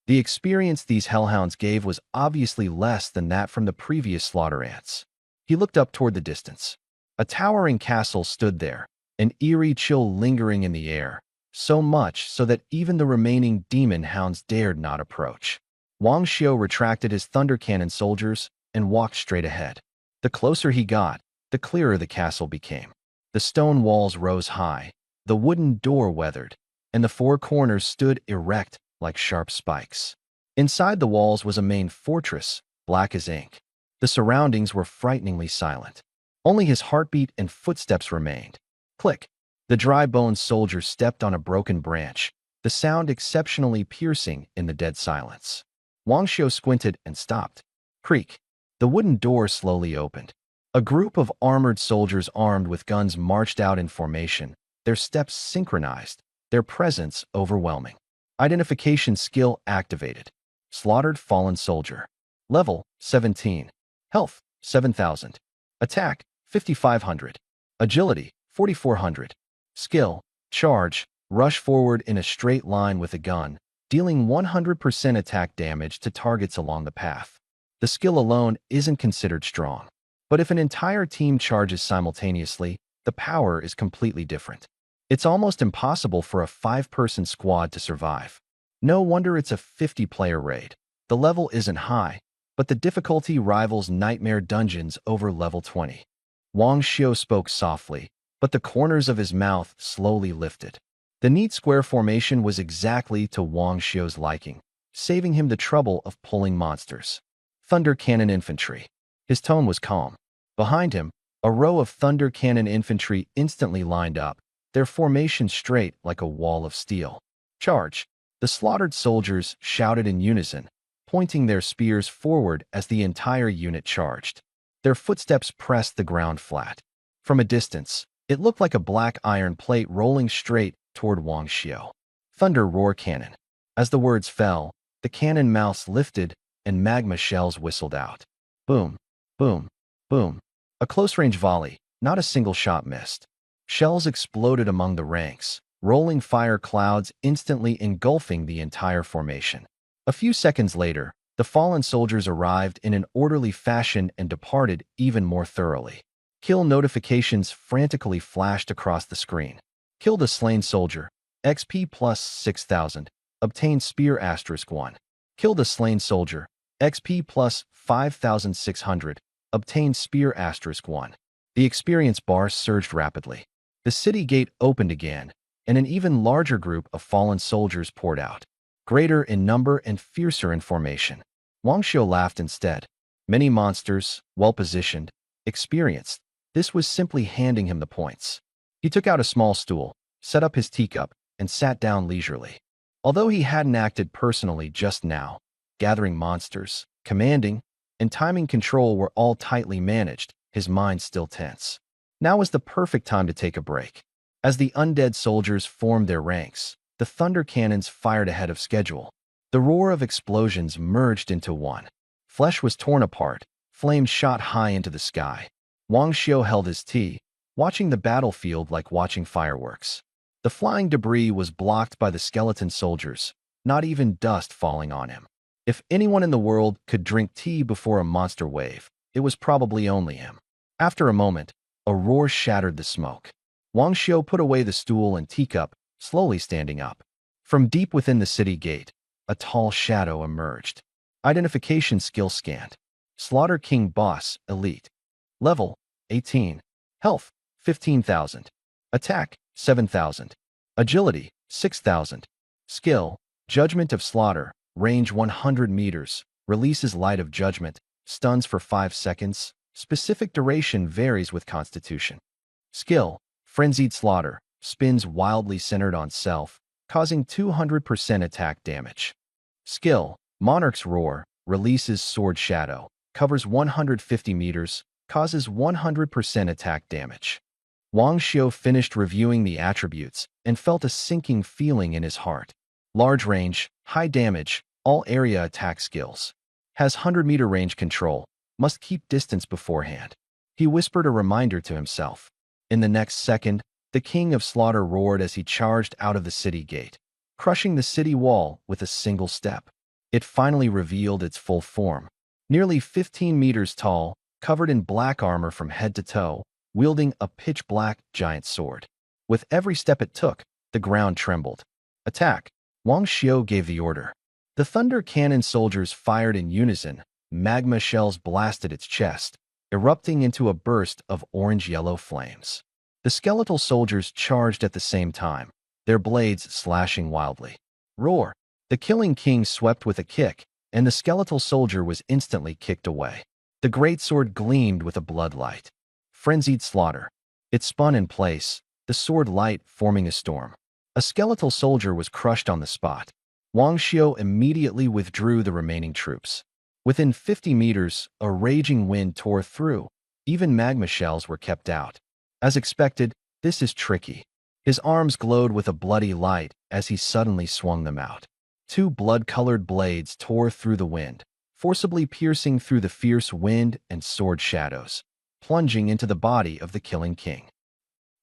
The experience these hellhounds gave was obviously less than that from the previous slaughter ants. He looked up toward the distance. A towering castle stood there, an eerie chill lingering in the air, so much so that even the remaining demon hounds dared not approach. Wang Xiu retracted his thunder cannon soldiers and walked straight ahead. The closer he got, the clearer the castle became. The stone walls rose high, the wooden door weathered, and the four corners stood erect like sharp spikes. Inside the walls was a main fortress, black as ink. The surroundings were frighteningly silent. Only his heartbeat and footsteps remained. Click. The dry-boned soldier stepped on a broken branch, the sound exceptionally piercing in the dead silence. Wang Xiu squinted and stopped. Creak. The wooden door slowly opened. A group of armored soldiers armed with guns marched out in formation, their steps synchronized, their presence overwhelming. Identification skill activated. Slaughtered fallen soldier. Level 17. Health 7,000. Attack 5,500. Agility 4,400. Skill charge. Rush forward in a straight line with a gun, dealing 100% attack damage to targets along the path. The skill alone isn't considered strong. But if an entire team charges simultaneously, the power is completely different. It's almost impossible for a 5-person squad to survive. No wonder it's a 50-player raid. The level isn't high, but the difficulty rivals Nightmare Dungeons over level 20. Wang Xiu spoke softly, but the corners of his mouth slowly lifted. The neat square formation was exactly to Wang Xiu's liking, saving him the trouble of pulling monsters. Thunder Cannon Infantry. His tone was calm. Behind him, a row of Thunder Cannon Infantry instantly lined up, their formation straight like a wall of steel. Charge! The slaughtered soldiers shouted in unison, pointing their spears forward as the entire unit charged. Their footsteps pressed the ground flat. From a distance, it looked like a black iron plate rolling straight toward Wang Xiu. Thunder Roar Cannon. As the words fell, the cannon mouths lifted and magma shells whistled out. Boom, boom, boom. A close-range volley, not a single shot missed. Shells exploded among the ranks, rolling fire clouds instantly engulfing the entire formation. A few seconds later, the fallen soldiers arrived in an orderly fashion and departed even more thoroughly. Kill notifications frantically flashed across the screen. Killed a slain soldier. XP plus 6,000. Obtained spear *1. Killed a slain soldier. XP plus 5,600. Obtained spear *1. The experience bar surged rapidly. The city gate opened again, and an even larger group of fallen soldiers poured out. Greater in number and fiercer in formation. Wang Xiu laughed instead. Many monsters, well-positioned, experienced. This was simply handing him the points. He took out a small stool, set up his teacup, and sat down leisurely. Although he hadn't acted personally just now, gathering monsters, commanding, and timing control were all tightly managed, his mind still tense. Now was the perfect time to take a break. As the undead soldiers formed their ranks, the thunder cannons fired ahead of schedule. The roar of explosions merged into one. Flesh was torn apart, flames shot high into the sky. Wang Xiu held his tea, watching the battlefield like watching fireworks. The flying debris was blocked by the skeleton soldiers, not even dust falling on him. If anyone in the world could drink tea before a monster wave, it was probably only him. After a moment, a roar shattered the smoke. Wang Xiu put away the stool and teacup, slowly standing up. From deep within the city gate, a tall shadow emerged. Identification skill scanned. Slaughter King Boss, Elite. Level 18. Health 15,000. Attack 7,000. Agility 6,000. Skill Judgment of Slaughter. Range 100 meters. Releases Light of Judgment. Stuns for 5 seconds. Specific duration varies with Constitution. Skill Frenzied Slaughter. Spins wildly centered on self, causing 200% attack damage. Skill Monarch's Roar. Releases Sword Shadow. Covers 150 meters. Causes 100% attack damage. Wang Xiu finished reviewing the attributes and felt a sinking feeling in his heart. Large range, high damage, all area attack skills. Has 100-meter range control. Must keep distance beforehand. He whispered a reminder to himself. In the next second, the King of Slaughter roared as he charged out of the city gate, crushing the city wall with a single step. It finally revealed its full form. Nearly 15 meters tall, covered in black armor from head to toe, wielding a pitch-black giant sword. With every step it took, the ground trembled. Attack! Wang Xiu gave the order. The thunder cannon soldiers fired in unison. Magma shells blasted its chest, erupting into a burst of orange-yellow flames. The skeletal soldiers charged at the same time, their blades slashing wildly. Roar! The Killing King swept with a kick, and the skeletal soldier was instantly kicked away. The greatsword gleamed with a bloodlight. Frenzied slaughter. It spun in place, the sword light forming a storm. A skeletal soldier was crushed on the spot. Wang Xiu immediately withdrew the remaining troops. Within 50 meters, a raging wind tore through. Even magma shells were kept out. As expected, this is tricky. His arms glowed with a bloody light as he suddenly swung them out. Two blood-colored blades tore through the wind, forcibly piercing through the fierce wind and sword shadows, plunging into the body of the Killing King.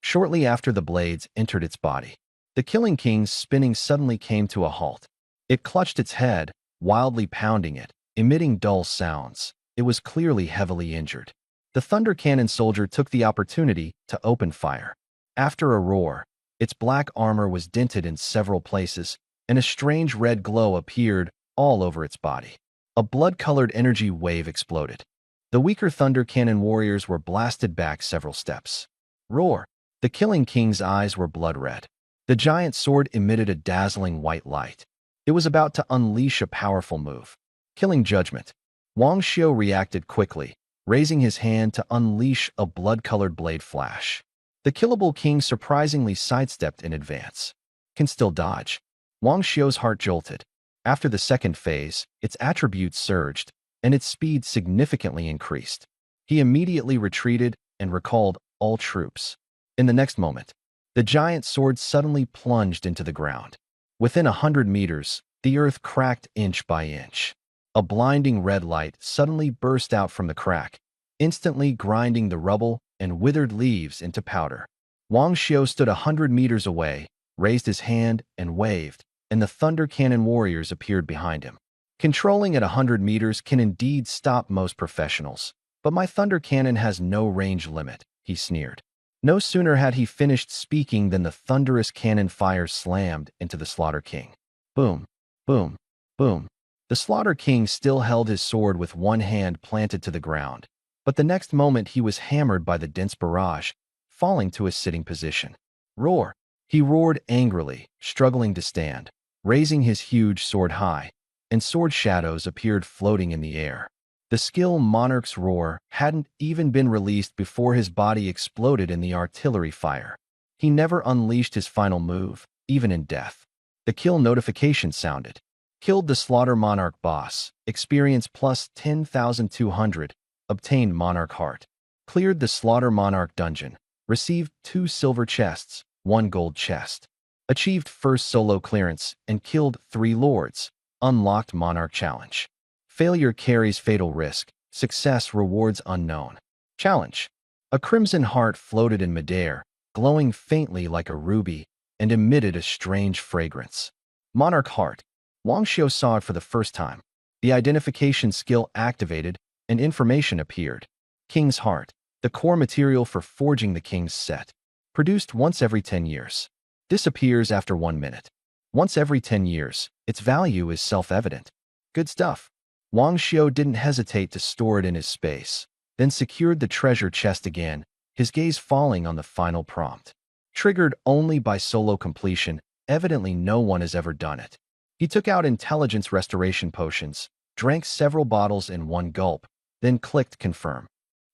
Shortly after the blades entered its body, the Killing King's spinning suddenly came to a halt. It clutched its head, wildly pounding it, emitting dull sounds. It was clearly heavily injured. The Thunder Cannon soldier took the opportunity to open fire. After a roar, its black armor was dented in several places, and a strange red glow appeared all over its body. A blood-colored energy wave exploded. The weaker Thunder Cannon warriors were blasted back several steps. Roar! The Killing King's eyes were blood-red. The giant sword emitted a dazzling white light. It was about to unleash a powerful move. Killing Judgment. Wang Xiu reacted quickly, raising his hand to unleash a blood-colored blade flash. The Killable King surprisingly sidestepped in advance. Can still dodge. Wang Xiu's heart jolted. After the second phase, its attributes surged, and its speed significantly increased. He immediately retreated and recalled all troops. In the next moment, the giant sword suddenly plunged into the ground. Within 100 meters, the earth cracked inch by inch. A blinding red light suddenly burst out from the crack, instantly grinding the rubble and withered leaves into powder. Wang Xiu stood 100 meters away, raised his hand and waved, and the Thunder Cannon warriors appeared behind him. Controlling at 100 meters can indeed stop most professionals, but my Thunder Cannon has no range limit, he sneered. No sooner had he finished speaking than the thunderous cannon fire slammed into the Slaughter King. Boom, boom, boom. The Slaughter King still held his sword with one hand planted to the ground, but the next moment he was hammered by the dense barrage, falling to his sitting position. Roar! He roared angrily, struggling to stand, raising his huge sword high, and sword shadows appeared floating in the air. The skill Monarch's roar hadn't even been released before his body exploded in the artillery fire. He never unleashed his final move, even in death. The kill notification sounded. Killed the Slaughter Monarch boss, experience plus 10,200, obtained Monarch Heart. Cleared the Slaughter Monarch dungeon, received 2 silver chests, 1 gold chest. Achieved first solo clearance and killed 3 lords, unlocked Monarch Challenge. Failure carries fatal risk, success rewards unknown. Challenge. A crimson heart floated in midair, glowing faintly like a ruby, and emitted a strange fragrance. Monarch Heart. Wang Xiu saw it for the first time. The identification skill activated, and information appeared. King's Heart, the core material for forging the King's set. Produced once every 10 years. Disappears after 1 minute. Once every 10 years, its value is self-evident. Good stuff. Wang Xiu didn't hesitate to store it in his space, then secured the treasure chest again, his gaze falling on the final prompt. Triggered only by solo completion, evidently no one has ever done it. He took out intelligence restoration potions, drank several bottles in one gulp, then clicked confirm.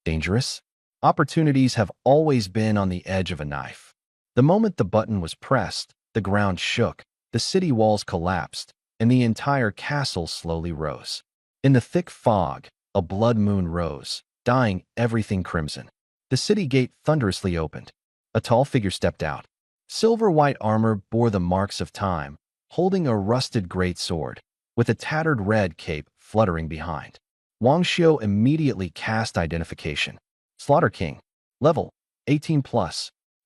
Dangerous? Opportunities have always been on the edge of a knife. The moment the button was pressed, the ground shook, the city walls collapsed, and the entire castle slowly rose. In the thick fog, a blood moon rose, dyeing everything crimson. The city gate thunderously opened. A tall figure stepped out. Silver-white armor bore the marks of time, holding a rusted great sword, with a tattered red cape fluttering behind. Wang Xiu immediately cast identification. Slaughter King. Level, 18+.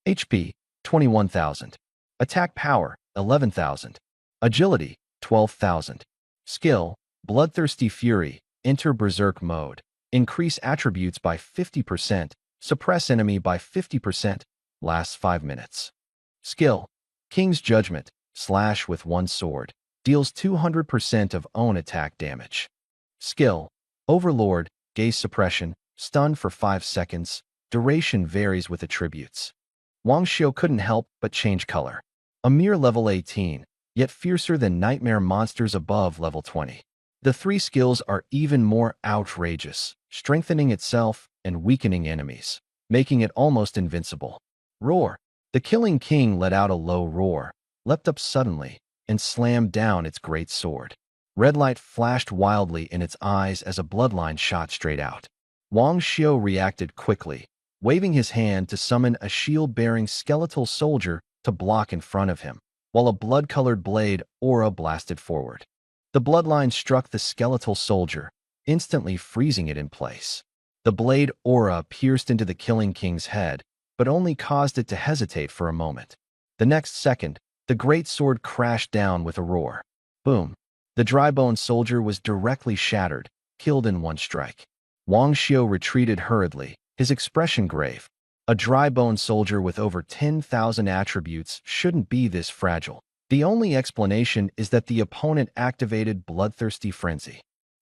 HP, 21,000. Attack power, 11,000. Agility, 12,000. Skill, Bloodthirsty Fury. Enter Berserk mode. Increase attributes by 50%. Suppress enemy by 50%. Lasts 5 minutes. Skill, King's Judgment. Slash with one sword. Deals 200% of own attack damage. Skill, Overlord. Gaze Suppression. Stun for 5 seconds. Duration varies with attributes. Wang Xiu couldn't help but change color. A mere level 18, yet fiercer than nightmare monsters above level 20. The three skills are even more outrageous, strengthening itself and weakening enemies, making it almost invincible. Roar. The Killing King let out a low roar, leapt up suddenly, and slammed down its great sword. Red light flashed wildly in its eyes as a bloodline shot straight out. Wang Xiu reacted quickly, waving his hand to summon a shield-bearing skeletal soldier to block in front of him, while a blood-colored blade aura blasted forward. The bloodline struck the skeletal soldier, instantly freezing it in place. The blade aura pierced into the Killing King's head, but only caused it to hesitate for a moment. The next second, the great sword crashed down with a roar. Boom! The dry-bone soldier was directly shattered, killed in one strike. Wang Xiu retreated hurriedly, his expression grave. A dry-bone soldier with over 10,000 attributes shouldn't be this fragile. The only explanation is that the opponent activated Bloodthirsty Frenzy.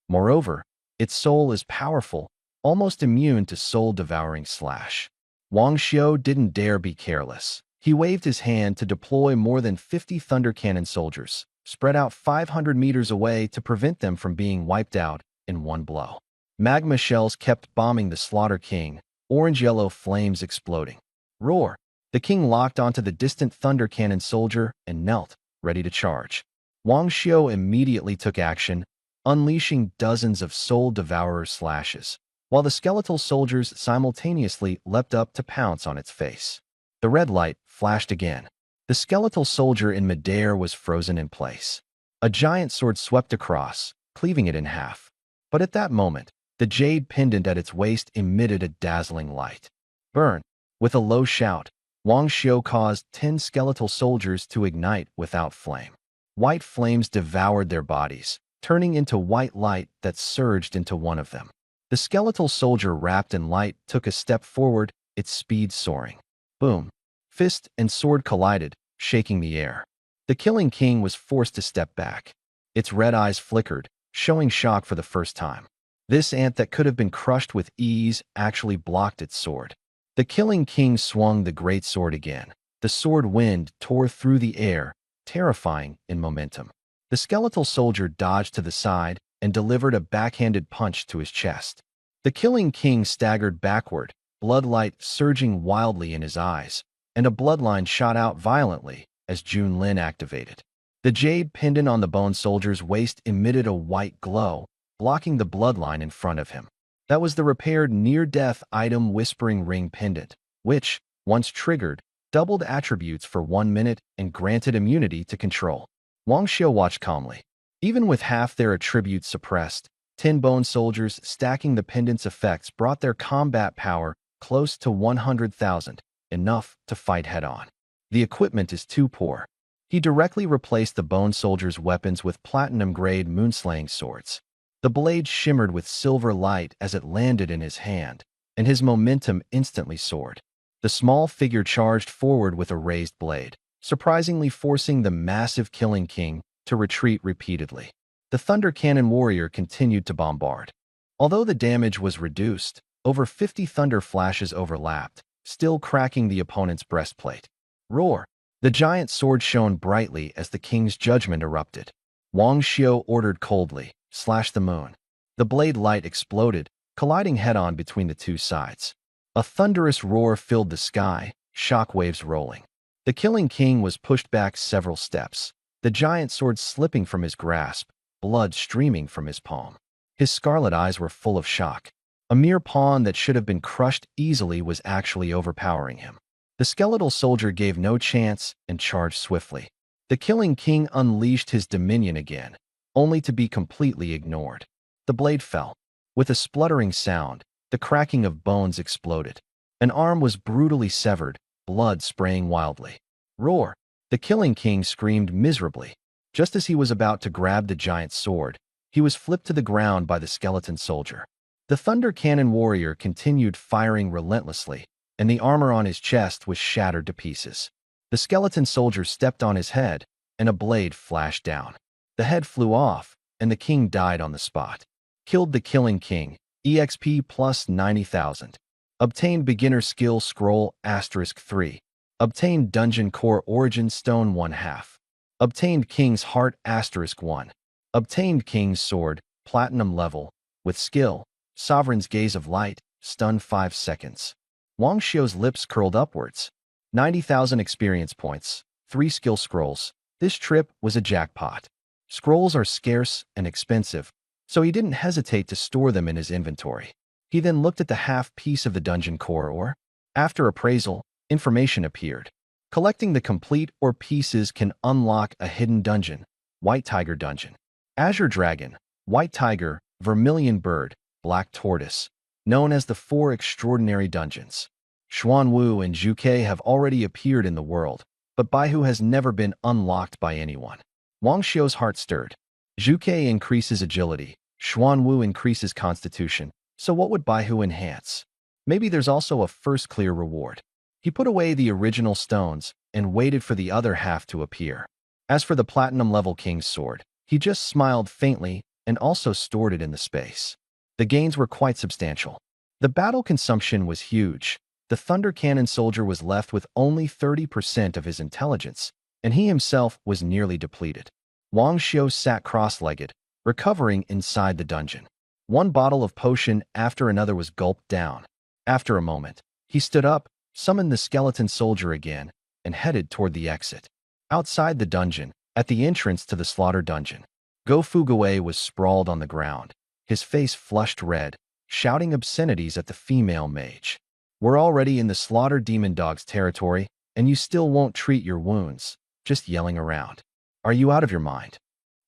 Moreover, its soul is powerful, almost immune to soul-devouring slash. Wang Xiu didn't dare be careless. He waved his hand to deploy more than 50 Thunder Cannon soldiers, spread out 500 meters away to prevent them from being wiped out in one blow. Magma shells kept bombing the Slaughter King, orange-yellow flames exploding. Roar! The king locked onto the distant Thunder Cannon soldier and knelt, ready to charge. Wang Xiu immediately took action, unleashing dozens of Soul Devourer slashes, while the skeletal soldiers simultaneously leapt up to pounce on its face. The red light flashed again. The skeletal soldier in midair was frozen in place. A giant sword swept across, cleaving it in half. But at that moment, the jade pendant at its waist emitted a dazzling light. Burn! With a low shout, Wang Xiu caused 10 skeletal soldiers to ignite without flame. White flames devoured their bodies, turning into white light that surged into one of them. The skeletal soldier wrapped in light took a step forward, its speed soaring. Boom! Fist and sword collided, shaking the air. The Killing King was forced to step back. Its red eyes flickered, showing shock for the first time. This ant that could have been crushed with ease actually blocked its sword. The Killing King swung the great sword again. The sword wind tore through the air, terrifying in momentum. The skeletal soldier dodged to the side and delivered a backhanded punch to his chest. The Killing King staggered backward, bloodlight surging wildly in his eyes, and a bloodline shot out violently as Junlin activated. The jade pendant on the bone soldier's waist emitted a white glow, blocking the bloodline in front of him. That was the repaired near-death item Whispering Ring pendant, which, once triggered, doubled attributes for 1 minute and granted immunity to control. Wang Xiu watched calmly. Even with half their attributes suppressed, 10 bone soldiers stacking the pendant's effects brought their combat power close to 100,000, enough to fight head-on. The equipment is too poor. He directly replaced the bone soldier's weapons with platinum-grade moonslaying swords. The blade shimmered with silver light as it landed in his hand, and his momentum instantly soared. The small figure charged forward with a raised blade, surprisingly forcing the massive Killing King to retreat repeatedly. The Thunder Cannon warrior continued to bombard. Although the damage was reduced, over 50 thunder flashes overlapped, still cracking the opponent's breastplate. Roar! The giant sword shone brightly as the king's judgment erupted. Wang Xiu ordered coldly, "Slash the moon." The blade light exploded, colliding head-on between the two sides. A thunderous roar filled the sky, shockwaves rolling. The Killing King was pushed back several steps, the giant sword slipping from his grasp, blood streaming from his palm. His scarlet eyes were full of shock. A mere pawn that should have been crushed easily was actually overpowering him. The skeletal soldier gave no chance and charged swiftly. The Killing King unleashed his dominion again, only to be completely ignored. The blade fell. With a spluttering sound, the cracking of bones exploded. An arm was brutally severed, blood spraying wildly. Roar! The Killing King screamed miserably. Just as he was about to grab the giant sword, he was flipped to the ground by the skeleton soldier. The Thunder Cannon warrior continued firing relentlessly, and the armor on his chest was shattered to pieces. The skeleton soldier stepped on his head, and a blade flashed down. The head flew off, and the king died on the spot. Killed the Killing King, EXP plus 90,000. Obtained Beginner Skill Scroll *3. Obtained Dungeon Core Origin Stone 1/2. Obtained King's Heart *1. Obtained King's Sword, Platinum level, with skill, Sovereign's Gaze of Light, stun 5 seconds. Wang Xiu's lips curled upwards. 90,000 experience points, 3 skill scrolls. This trip was a jackpot. Scrolls are scarce and expensive, so he didn't hesitate to store them in his inventory. He then looked at the half piece of the dungeon core ore. After appraisal, information appeared. Collecting the complete ore pieces can unlock a hidden dungeon, White Tiger Dungeon. Azure Dragon, White Tiger, Vermilion Bird, Black Tortoise, known as the 4 extraordinary dungeons. Xuanwu and Zhuke have already appeared in the world, but Baihu has never been unlocked by anyone. Wang Xiu's heart stirred. Zhuke increases agility, Xuanwu increases constitution, so what would Baihu enhance? Maybe there's also a first clear reward. He put away the original stones and waited for the other half to appear. As for the platinum-level King's Sword, he just smiled faintly and also stored it in the space. The gains were quite substantial. The battle consumption was huge. The Thunder Cannon soldier was left with only 30% of his intelligence, and he himself was nearly depleted. Wang Xiu sat cross-legged, recovering inside the dungeon. One bottle of potion after another was gulped down. After a moment, he stood up, summoned the skeleton soldier again, and headed toward the exit. Outside the dungeon, at the entrance to the slaughter dungeon, Go Fugaway was sprawled on the ground, his face flushed red, shouting obscenities at the female mage. We're already in the slaughter demon dog's territory, and you still won't treat your wounds, just yelling around. Are you out of your mind?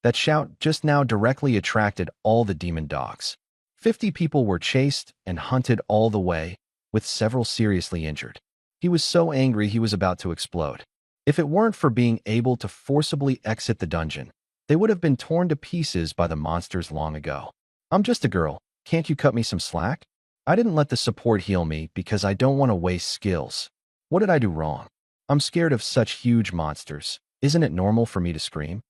That shout just now directly attracted all the demon dogs. 50 people were chased and hunted all the way, with several seriously injured. He was so angry he was about to explode. If it weren't for being able to forcibly exit the dungeon, they would have been torn to pieces by the monsters long ago. I'm just a girl. Can't you cut me some slack? I didn't let the support heal me because I don't want to waste skills. What did I do wrong? I'm scared of such huge monsters. Isn't it normal for me to scream?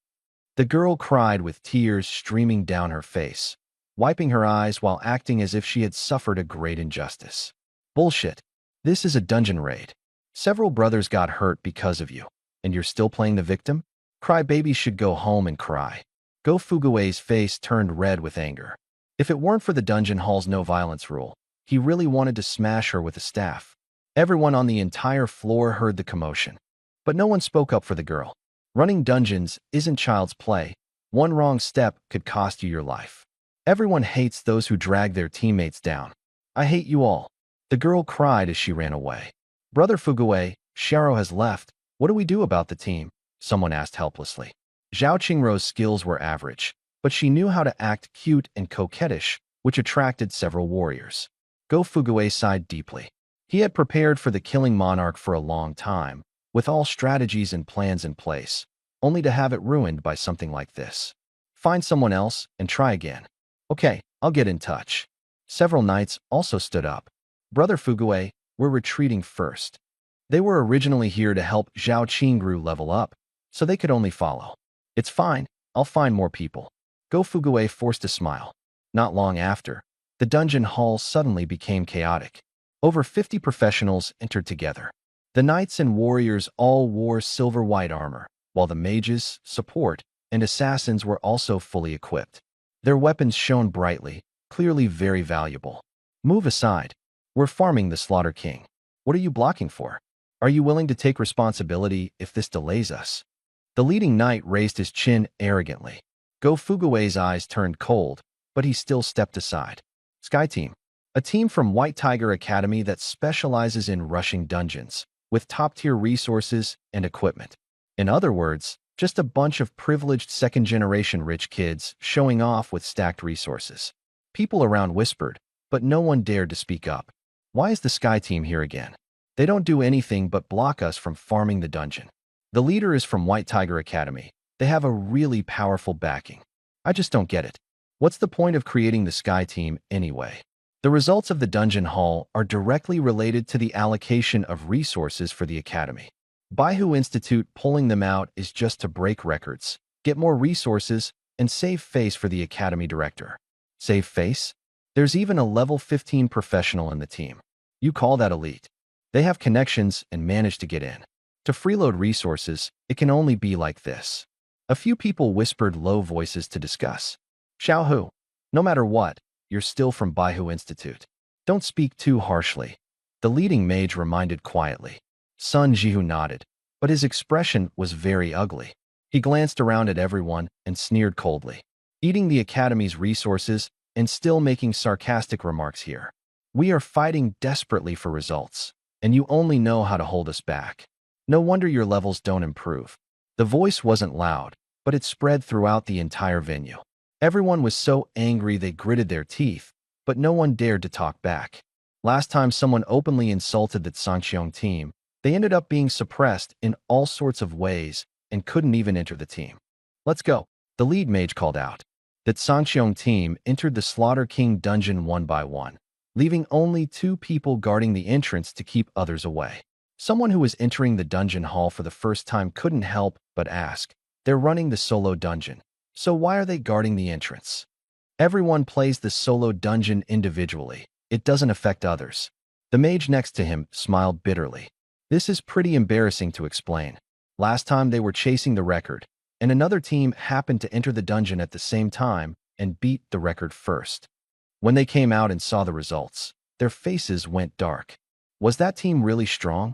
The girl cried with tears streaming down her face, wiping her eyes while acting as if she had suffered a great injustice. Bullshit. This is a dungeon raid. Several brothers got hurt because of you, and you're still playing the victim? Crybabies should go home and cry. Go Fugaway's face turned red with anger. If it weren't for the dungeon hall's no violence rule, he really wanted to smash her with a staff. Everyone on the entire floor heard the commotion, but no one spoke up for the girl. Running dungeons isn't child's play. One wrong step could cost you your life. Everyone hates those who drag their teammates down. I hate you all. The girl cried as she ran away. Brother Fugaway, Sharo has left. What do we do about the team? Someone asked helplessly. Zhao Qingrou's skills were average, but she knew how to act cute and coquettish, which attracted several warriors. Go Fugaway sighed deeply. He had prepared for the killing monarch for a long time, with all strategies and plans in place, only to have it ruined by something like this. Find someone else and try again. Okay, I'll get in touch. Several knights also stood up. Brother Fugaway, we're retreating first. They were originally here to help Zhao Qingrou level up, so they could only follow. It's fine, I'll find more people. Go Fugaway forced a smile. Not long after, the dungeon hall suddenly became chaotic. Over 50 professionals entered together. The knights and warriors all wore silver-white armor, while the mages, support, and assassins were also fully equipped. Their weapons shone brightly, clearly very valuable. Move aside. We're farming the Slaughter King. What are you blocking for? Are you willing to take responsibility if this delays us? The leading knight raised his chin arrogantly. Go Fugaway's eyes turned cold, but he still stepped aside. Sky Team, a team from White Tiger Academy that specializes in rushing dungeons, with top-tier resources and equipment. In other words, just a bunch of privileged second-generation rich kids showing off with stacked resources. People around whispered, but no one dared to speak up. Why is the Sky Team here again? They don't do anything but block us from farming the dungeon. The leader is from White Tiger Academy. They have a really powerful backing. I just don't get it. What's the point of creating the Sky Team anyway? The results of the dungeon hall are directly related to the allocation of resources for the academy. Baihu Institute pulling them out is just to break records, get more resources, and save face for the academy director. Save face? There's even a level 15 professional in the team. You call that elite? They have connections and manage to get in. To freeload resources, it can only be like this. A few people whispered low voices to discuss. Xiaohu, no matter what, you're still from Baihu Institute. Don't speak too harshly. The leading mage reminded quietly. Sun Jihu nodded, but his expression was very ugly. He glanced around at everyone and sneered coldly. Eating the academy's resources and still making sarcastic remarks here. We are fighting desperately for results, and you only know how to hold us back. No wonder your levels don't improve. The voice wasn't loud, but it spread throughout the entire venue. Everyone was so angry they gritted their teeth, but no one dared to talk back. Last time someone openly insulted the Sangxiong team, they ended up being suppressed in all sorts of ways and couldn't even enter the team. Let's go, the lead mage called out. The Sangxiong team entered the Slaughter King dungeon one by one, leaving only 2 people guarding the entrance to keep others away. Someone who was entering the dungeon hall for the first time couldn't help but ask, they're running the solo dungeon, so why are they guarding the entrance? Everyone plays the solo dungeon individually. It doesn't affect others. The mage next to him smiled bitterly. This is pretty embarrassing to explain. Last time they were chasing the record, and another team happened to enter the dungeon at the same time and beat the record first. When they came out and saw the results, their faces went dark. Was that team really strong?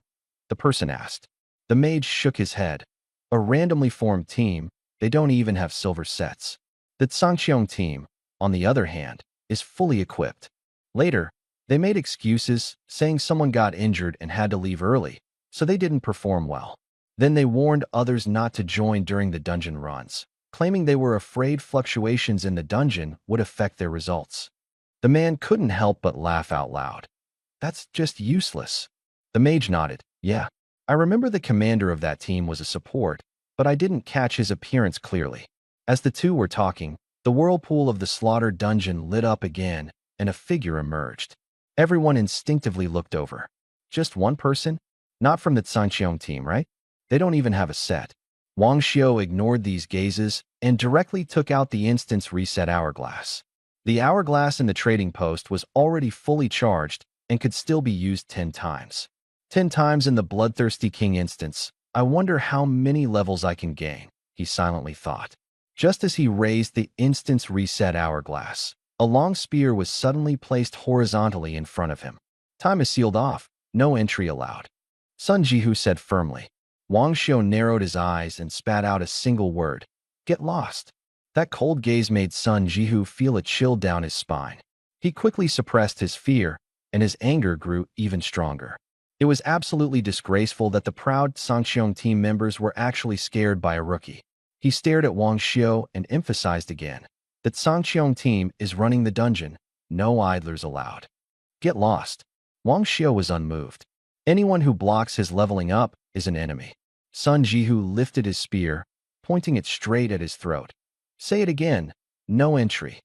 The person asked. The mage shook his head. A randomly formed team, they don't even have silver sets. The Sangxiong team, on the other hand, is fully equipped. Later, they made excuses, saying someone got injured and had to leave early, so they didn't perform well. Then they warned others not to join during the dungeon runs, claiming they were afraid fluctuations in the dungeon would affect their results. The man couldn't help but laugh out loud. That's just useless. The mage nodded. Yeah, I remember the commander of that team was a support, but I didn't catch his appearance clearly. As the two were talking, the whirlpool of the slaughter dungeon lit up again, and a figure emerged. Everyone instinctively looked over. Just one person? Not from the Sangxiong team, right? They don't even have a set. Wang Xiu ignored these gazes and directly took out the instance reset hourglass. The hourglass in the trading post was already fully charged and could still be used 10 times. 10 times in the Bloodthirsty King instance. I wonder how many levels I can gain, he silently thought. Just as he raised the instance reset hourglass, a long spear was suddenly placed horizontally in front of him. Time is sealed off. No entry allowed. Sun Jihu said firmly. Wang Xiu narrowed his eyes and spat out a single word. Get lost. That cold gaze made Sun Jihu feel a chill down his spine. He quickly suppressed his fear, and his anger grew even stronger. It was absolutely disgraceful that the proud Sangxiong team members were actually scared by a rookie. He stared at Wang Xiu and emphasized again that Sangxiong team is running the dungeon, no idlers allowed. Get lost. Wang Xiu was unmoved. Anyone who blocks his leveling up is an enemy. Sun Jihu lifted his spear, pointing it straight at his throat. Say it again. No entry.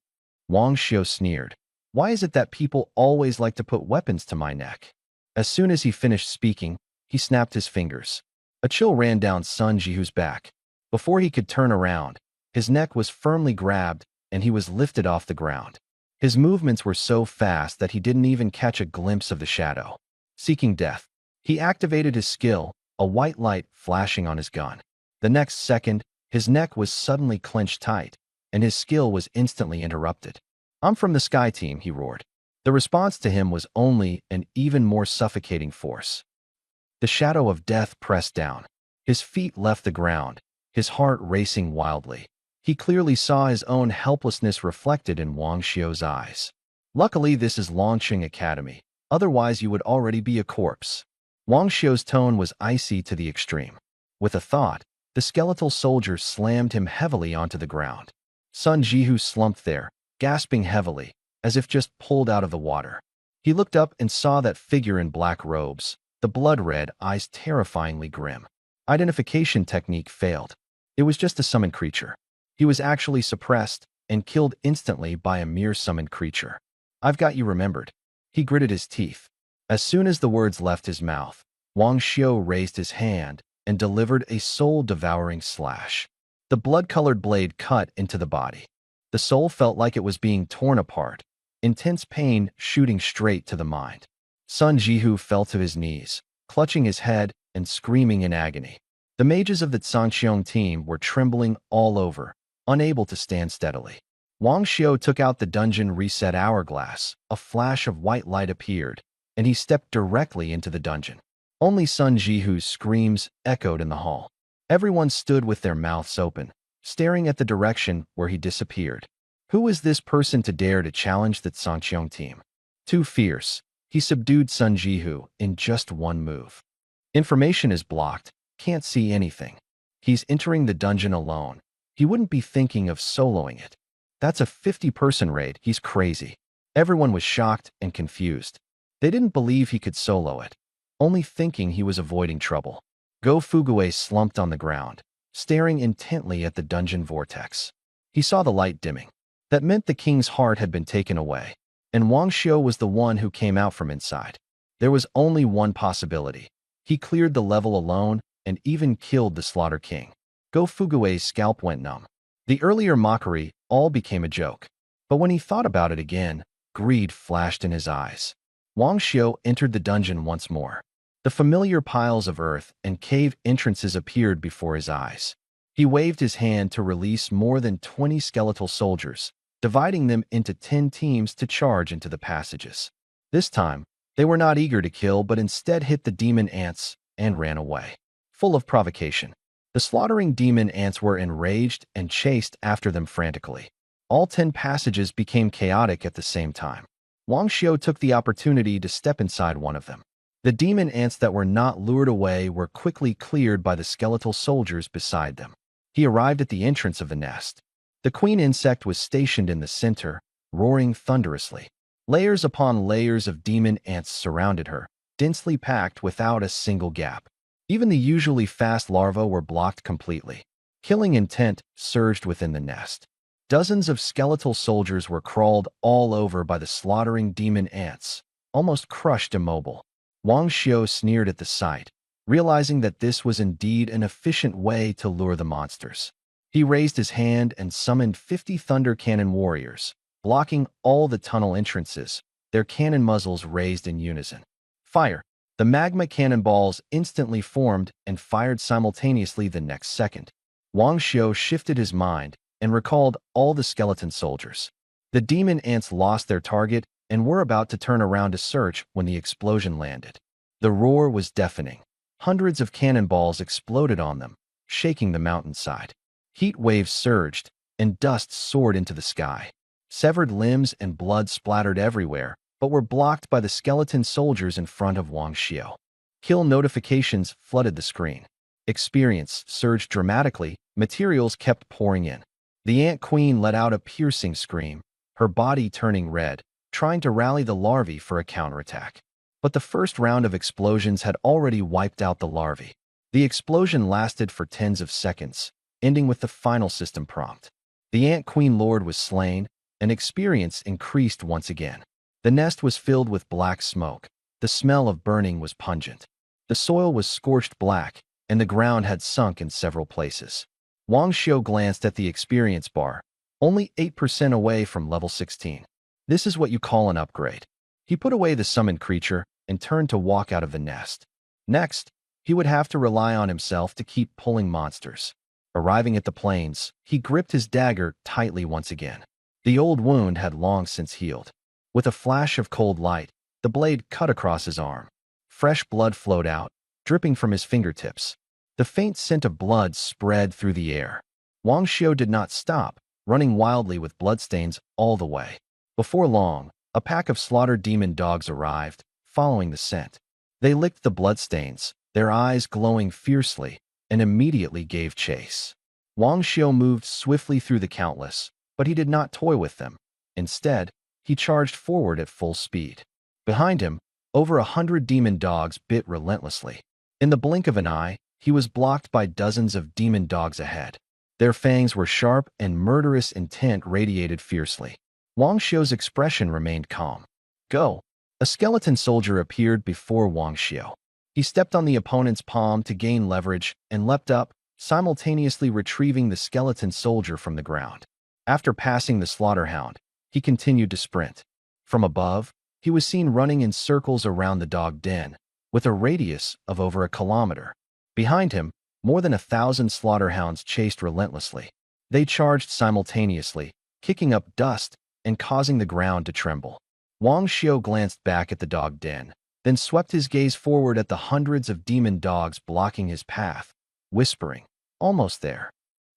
Wang Xiu sneered. Why is it that people always like to put weapons to my neck? As soon as he finished speaking, he snapped his fingers. A chill ran down Sun Jihu's back. Before he could turn around, his neck was firmly grabbed and he was lifted off the ground. His movements were so fast that he didn't even catch a glimpse of the shadow. Seeking death, he activated his skill, a white light flashing on his gun. The next second, his neck was suddenly clenched tight, and his skill was instantly interrupted. I'm from the Sky Team, he roared. The response to him was only an even more suffocating force. The shadow of death pressed down. His feet left the ground, his heart racing wildly. He clearly saw his own helplessness reflected in Wang Xiu's eyes. Luckily, this is Longqing Academy. Otherwise, you would already be a corpse. Wang Xiu's tone was icy to the extreme. With a thought, the skeletal soldier slammed him heavily onto the ground. Sun Jihu slumped there, gasping heavily, as if just pulled out of the water. He looked up and saw that figure in black robes, the blood-red eyes terrifyingly grim. Identification technique failed. It was just a summoned creature. He was actually suppressed and killed instantly by a mere summoned creature. I've got you remembered. He gritted his teeth. As soon as the words left his mouth, Wang Xiu raised his hand and delivered a soul-devouring slash. The blood-colored blade cut into the body. The soul felt like it was being torn apart, intense pain shooting straight to the mind. Sun Jihu fell to his knees, clutching his head and screaming in agony. The mages of the Zhangqiong team were trembling all over, unable to stand steadily. Wang Xiu took out the dungeon reset hourglass. A flash of white light appeared, and he stepped directly into the dungeon. Only Sun Jihu's screams echoed in the hall. Everyone stood with their mouths open, staring at the direction where he disappeared. Who is this person to dare to challenge the Zhangqiong team? Too fierce, he subdued Sun Jihu in just one move. Information is blocked, can't see anything. He's entering the dungeon alone. He wouldn't be thinking of soloing it. That's a 50-person raid, he's crazy. Everyone was shocked and confused. They didn't believe he could solo it, only thinking he was avoiding trouble. Go Fuguei slumped on the ground, staring intently at the dungeon vortex. He saw the light dimming. That meant the king's heart had been taken away, and Wang Xiu was the one who came out from inside. There was only one possibility. He cleared the level alone and even killed the Slaughter King. Go Fuguei's scalp went numb. The earlier mockery all became a joke. But when he thought about it again, greed flashed in his eyes. Wang Xiu entered the dungeon once more. The familiar piles of earth and cave entrances appeared before his eyes. He waved his hand to release more than 20 skeletal soldiers, dividing them into 10 teams to charge into the passages. This time, they were not eager to kill but instead hit the demon ants and ran away. Full of provocation, the slaughtering demon ants were enraged and chased after them frantically. All 10 passages became chaotic at the same time. Wang Xiu took the opportunity to step inside one of them. The demon ants that were not lured away were quickly cleared by the skeletal soldiers beside them. He arrived at the entrance of the nest. The queen insect was stationed in the center, roaring thunderously. Layers upon layers of demon ants surrounded her, densely packed without a single gap. Even the usually fast larvae were blocked completely. Killing intent surged within the nest. Dozens of skeletal soldiers were crawled all over by the slaughtering demon ants, almost crushed immobile. Wang Xiu sneered at the sight, realizing that this was indeed an efficient way to lure the monsters. He raised his hand and summoned 50 thunder cannon warriors, blocking all the tunnel entrances, their cannon muzzles raised in unison. Fire! The magma cannonballs instantly formed and fired simultaneously the next second. Wang Xiu shifted his mind and recalled all the skeleton soldiers. The demon ants lost their target and were about to turn around to search when the explosion landed. The roar was deafening. Hundreds of cannonballs exploded on them, shaking the mountainside. Heat waves surged, and dust soared into the sky. Severed limbs and blood splattered everywhere, but were blocked by the skeleton soldiers in front of Wang Xiu. Kill notifications flooded the screen. Experience surged dramatically, materials kept pouring in. The Ant Queen let out a piercing scream, her body turning red, trying to rally the larvae for a counterattack. But the first round of explosions had already wiped out the larvae. The explosion lasted for tens of seconds, ending with the final system prompt. The Ant Queen Lord was slain, and experience increased once again. The nest was filled with black smoke. The smell of burning was pungent. The soil was scorched black, and the ground had sunk in several places. Wang Xiu glanced at the experience bar, only 8% away from level 16. This is what you call an upgrade. He put away the summoned creature and turned to walk out of the nest. Next, he would have to rely on himself to keep pulling monsters. Arriving at the plains, he gripped his dagger tightly once again. The old wound had long since healed. With a flash of cold light, the blade cut across his arm. Fresh blood flowed out, dripping from his fingertips. The faint scent of blood spread through the air. Wang Xiu did not stop, running wildly with bloodstains all the way. Before long, a pack of slaughtered demon dogs arrived, following the scent. They licked the bloodstains, their eyes glowing fiercely, and immediately gave chase. Wang Xiu moved swiftly through the countless, but he did not toy with them. Instead, he charged forward at full speed. Behind him, over 100 demon dogs bit relentlessly. In the blink of an eye, he was blocked by dozens of demon dogs ahead. Their fangs were sharp and murderous intent radiated fiercely. Wang Xiu's expression remained calm. Go! A skeleton soldier appeared before Wang Xiu. He stepped on the opponent's palm to gain leverage and leapt up, simultaneously retrieving the skeleton soldier from the ground. After passing the slaughterhound, he continued to sprint. From above, he was seen running in circles around the dog den, with a radius of over a kilometer. Behind him, more than 1,000 slaughterhounds chased relentlessly. They charged simultaneously, kicking up dust and causing the ground to tremble. Wang Xiu glanced back at the dog den, then swept his gaze forward at the hundreds of demon dogs blocking his path, whispering, "Almost there."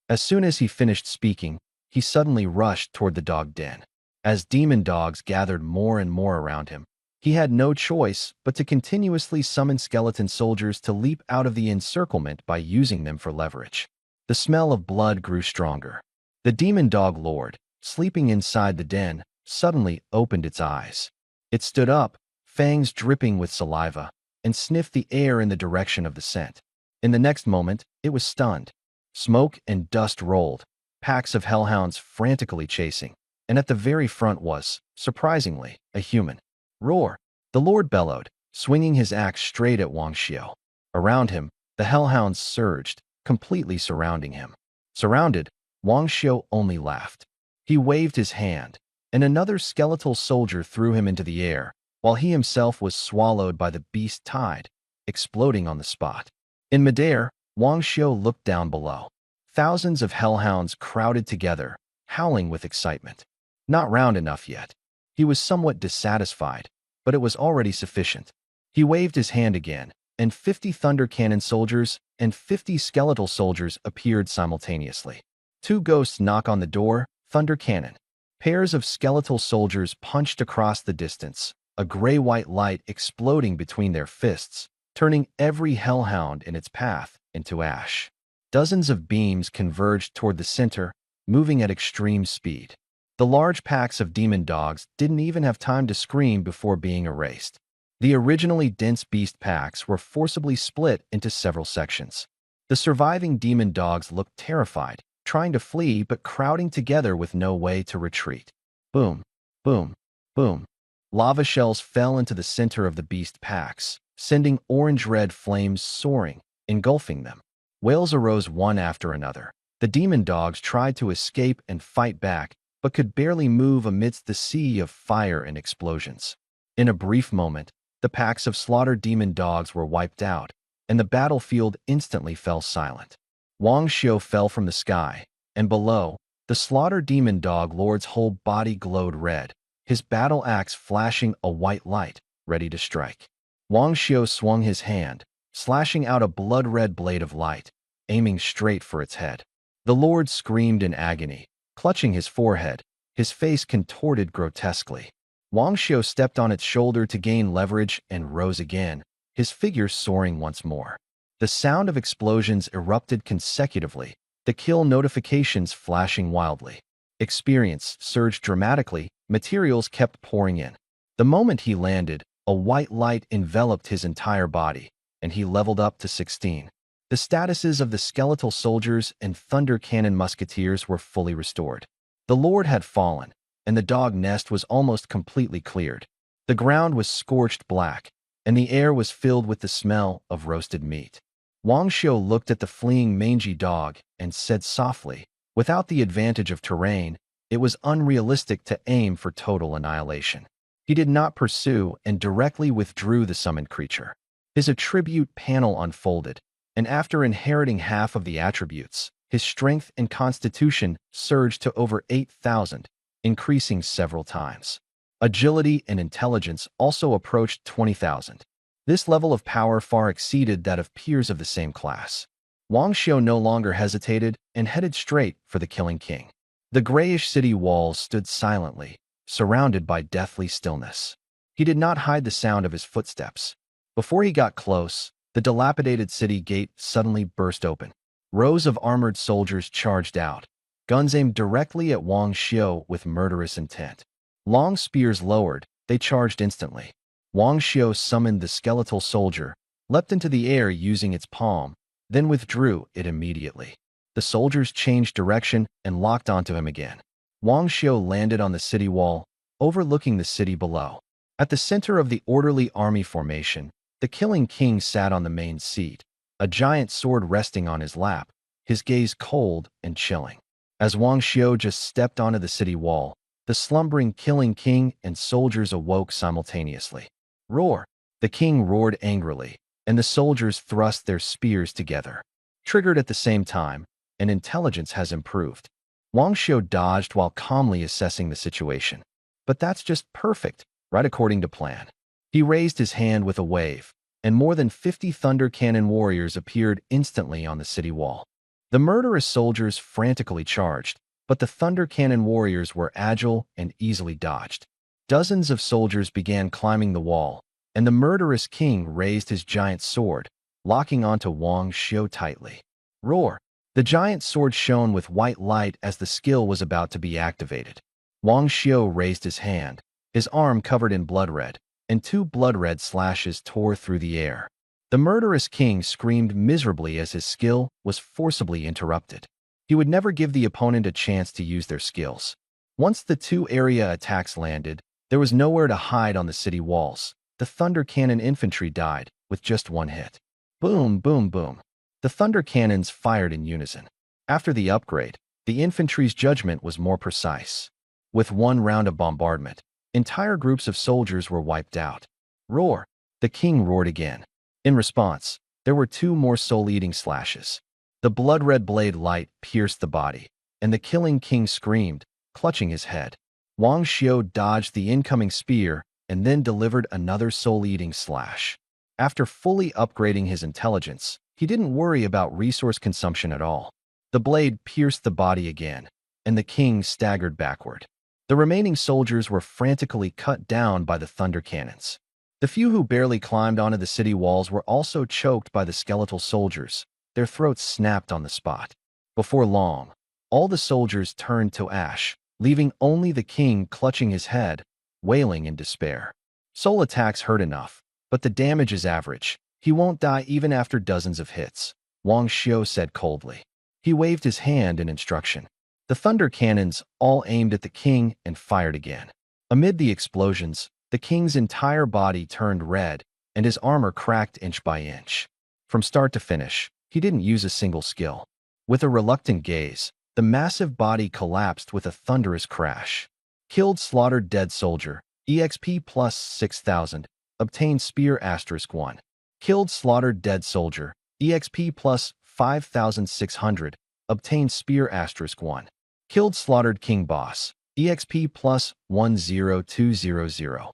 As soon as he finished speaking, he suddenly rushed toward the dog den. As demon dogs gathered more and more around him, he had no choice but to continuously summon skeleton soldiers to leap out of the encirclement by using them for leverage. The smell of blood grew stronger. The demon dog lord, sleeping inside the den, suddenly opened its eyes. It stood up, fangs dripping with saliva, and sniffed the air in the direction of the scent. In the next moment, it was stunned. Smoke and dust rolled, packs of hellhounds frantically chasing, and at the very front was, surprisingly, a human. "Roar!" the lord bellowed, swinging his axe straight at Wang Xiu. Around him, the hellhounds surged, completely surrounding him. Surrounded, Wang Xiu only laughed. He waved his hand, and another skeletal soldier threw him into the air, while he himself was swallowed by the beast tide, exploding on the spot. In midair, Wang Xiu looked down below. Thousands of hellhounds crowded together, howling with excitement. Not round enough yet. He was somewhat dissatisfied, but it was already sufficient. He waved his hand again, and 50 thunder cannon soldiers and 50 skeletal soldiers appeared simultaneously. Two ghosts knock on the door, thunder cannon. Pairs of skeletal soldiers punched across the distance, a gray-white light exploding between their fists, turning every hellhound in its path into ash. Dozens of beams converged toward the center, moving at extreme speed. The large packs of demon dogs didn't even have time to scream before being erased. The originally dense beast packs were forcibly split into several sections. The surviving demon dogs looked terrified, trying to flee but crowding together with no way to retreat. Boom, boom, boom. Lava shells fell into the center of the beast packs, sending orange-red flames soaring, engulfing them. Wails arose one after another. The demon dogs tried to escape and fight back, but could barely move amidst the sea of fire and explosions. In a brief moment, the packs of slaughtered demon dogs were wiped out, and the battlefield instantly fell silent. Wang Xiu fell from the sky, and below, the slaughtered demon dog lord's whole body glowed red, his battle axe flashing a white light, ready to strike. Wang Xiu swung his hand, slashing out a blood-red blade of light, aiming straight for its head. The lord screamed in agony, clutching his forehead, his face contorted grotesquely. Wang Xiu stepped on its shoulder to gain leverage and rose again, his figure soaring once more. The sound of explosions erupted consecutively, the kill notifications flashing wildly. Experience surged dramatically, materials kept pouring in. The moment he landed, a white light enveloped his entire body, and he leveled up to 16. The statuses of the skeletal soldiers and thunder cannon musketeers were fully restored. The lord had fallen, and the dog nest was almost completely cleared. The ground was scorched black, and the air was filled with the smell of roasted meat. Wang Xiu looked at the fleeing mangy dog and said softly, without the advantage of terrain, it was unrealistic to aim for total annihilation. He did not pursue and directly withdrew the summoned creature. His attribute panel unfolded, and after inheriting half of the attributes, his strength and constitution surged to over 8,000, increasing several times. Agility and intelligence also approached 20,000. This level of power far exceeded that of peers of the same class. Wang Xiu no longer hesitated and headed straight for the Killing King. The grayish city walls stood silently, surrounded by deathly stillness. He did not hide the sound of his footsteps. Before he got close, the dilapidated city gate suddenly burst open. Rows of armored soldiers charged out, guns aimed directly at Wang Xiu with murderous intent. Long spears lowered, they charged instantly. Wang Xiu summoned the skeletal soldier, leapt into the air using its palm, then withdrew it immediately. The soldiers changed direction and locked onto him again. Wang Xiu landed on the city wall, overlooking the city below. At the center of the orderly army formation, the Killing King sat on the main seat, a giant sword resting on his lap, his gaze cold and chilling. As Wang Xiu just stepped onto the city wall, the slumbering Killing King and soldiers awoke simultaneously. "Roar!" The king roared angrily, and the soldiers thrust their spears together. Triggered at the same time, and intelligence has improved. Wang Xiu dodged while calmly assessing the situation. But that's just perfect, right according to plan. He raised his hand with a wave, and more than 50 thunder cannon warriors appeared instantly on the city wall. The murderous soldiers frantically charged, but the thunder cannon warriors were agile and easily dodged. Dozens of soldiers began climbing the wall, and the murderous king raised his giant sword, locking onto Wang Xiu tightly. Roar! The giant sword shone with white light as the skill was about to be activated. Wang Xiu raised his hand, his arm covered in blood red, and 2 blood-red slashes tore through the air. The murderous king screamed miserably as his skill was forcibly interrupted. He would never give the opponent a chance to use their skills. Once the 2 area attacks landed, there was nowhere to hide on the city walls. The thunder cannon infantry died with just 1 hit. Boom, boom, boom. The thunder cannons fired in unison. After the upgrade, the infantry's judgment was more precise. With 1 round of bombardment, entire groups of soldiers were wiped out. Roar! The king roared again. In response, there were 2 more soul-eating slashes. The blood-red blade light pierced the body, and the killing king screamed, clutching his head. Wang Xiu dodged the incoming spear and then delivered another soul-eating slash. After fully upgrading his intelligence, he didn't worry about resource consumption at all. The blade pierced the body again, and the king staggered backward. The remaining soldiers were frantically cut down by the thunder cannons. The few who barely climbed onto the city walls were also choked by the skeletal soldiers. Their throats snapped on the spot. Before long, all the soldiers turned to ash, leaving only the king clutching his head, wailing in despair. Soul attacks hurt enough, but the damage is average. He won't die even after dozens of hits, Wang Xiu said coldly. He waved his hand in instruction. The thunder cannons all aimed at the king and fired again. Amid the explosions, the king's entire body turned red, and his armor cracked inch by inch. From start to finish, he didn't use a single skill. With a reluctant gaze, the massive body collapsed with a thunderous crash. Killed slaughtered dead soldier, EXP plus 6,000, obtained spear *1. Killed slaughtered dead soldier, EXP plus 5,600, obtained spear *1. Killed slaughtered king boss, EXP plus 10200.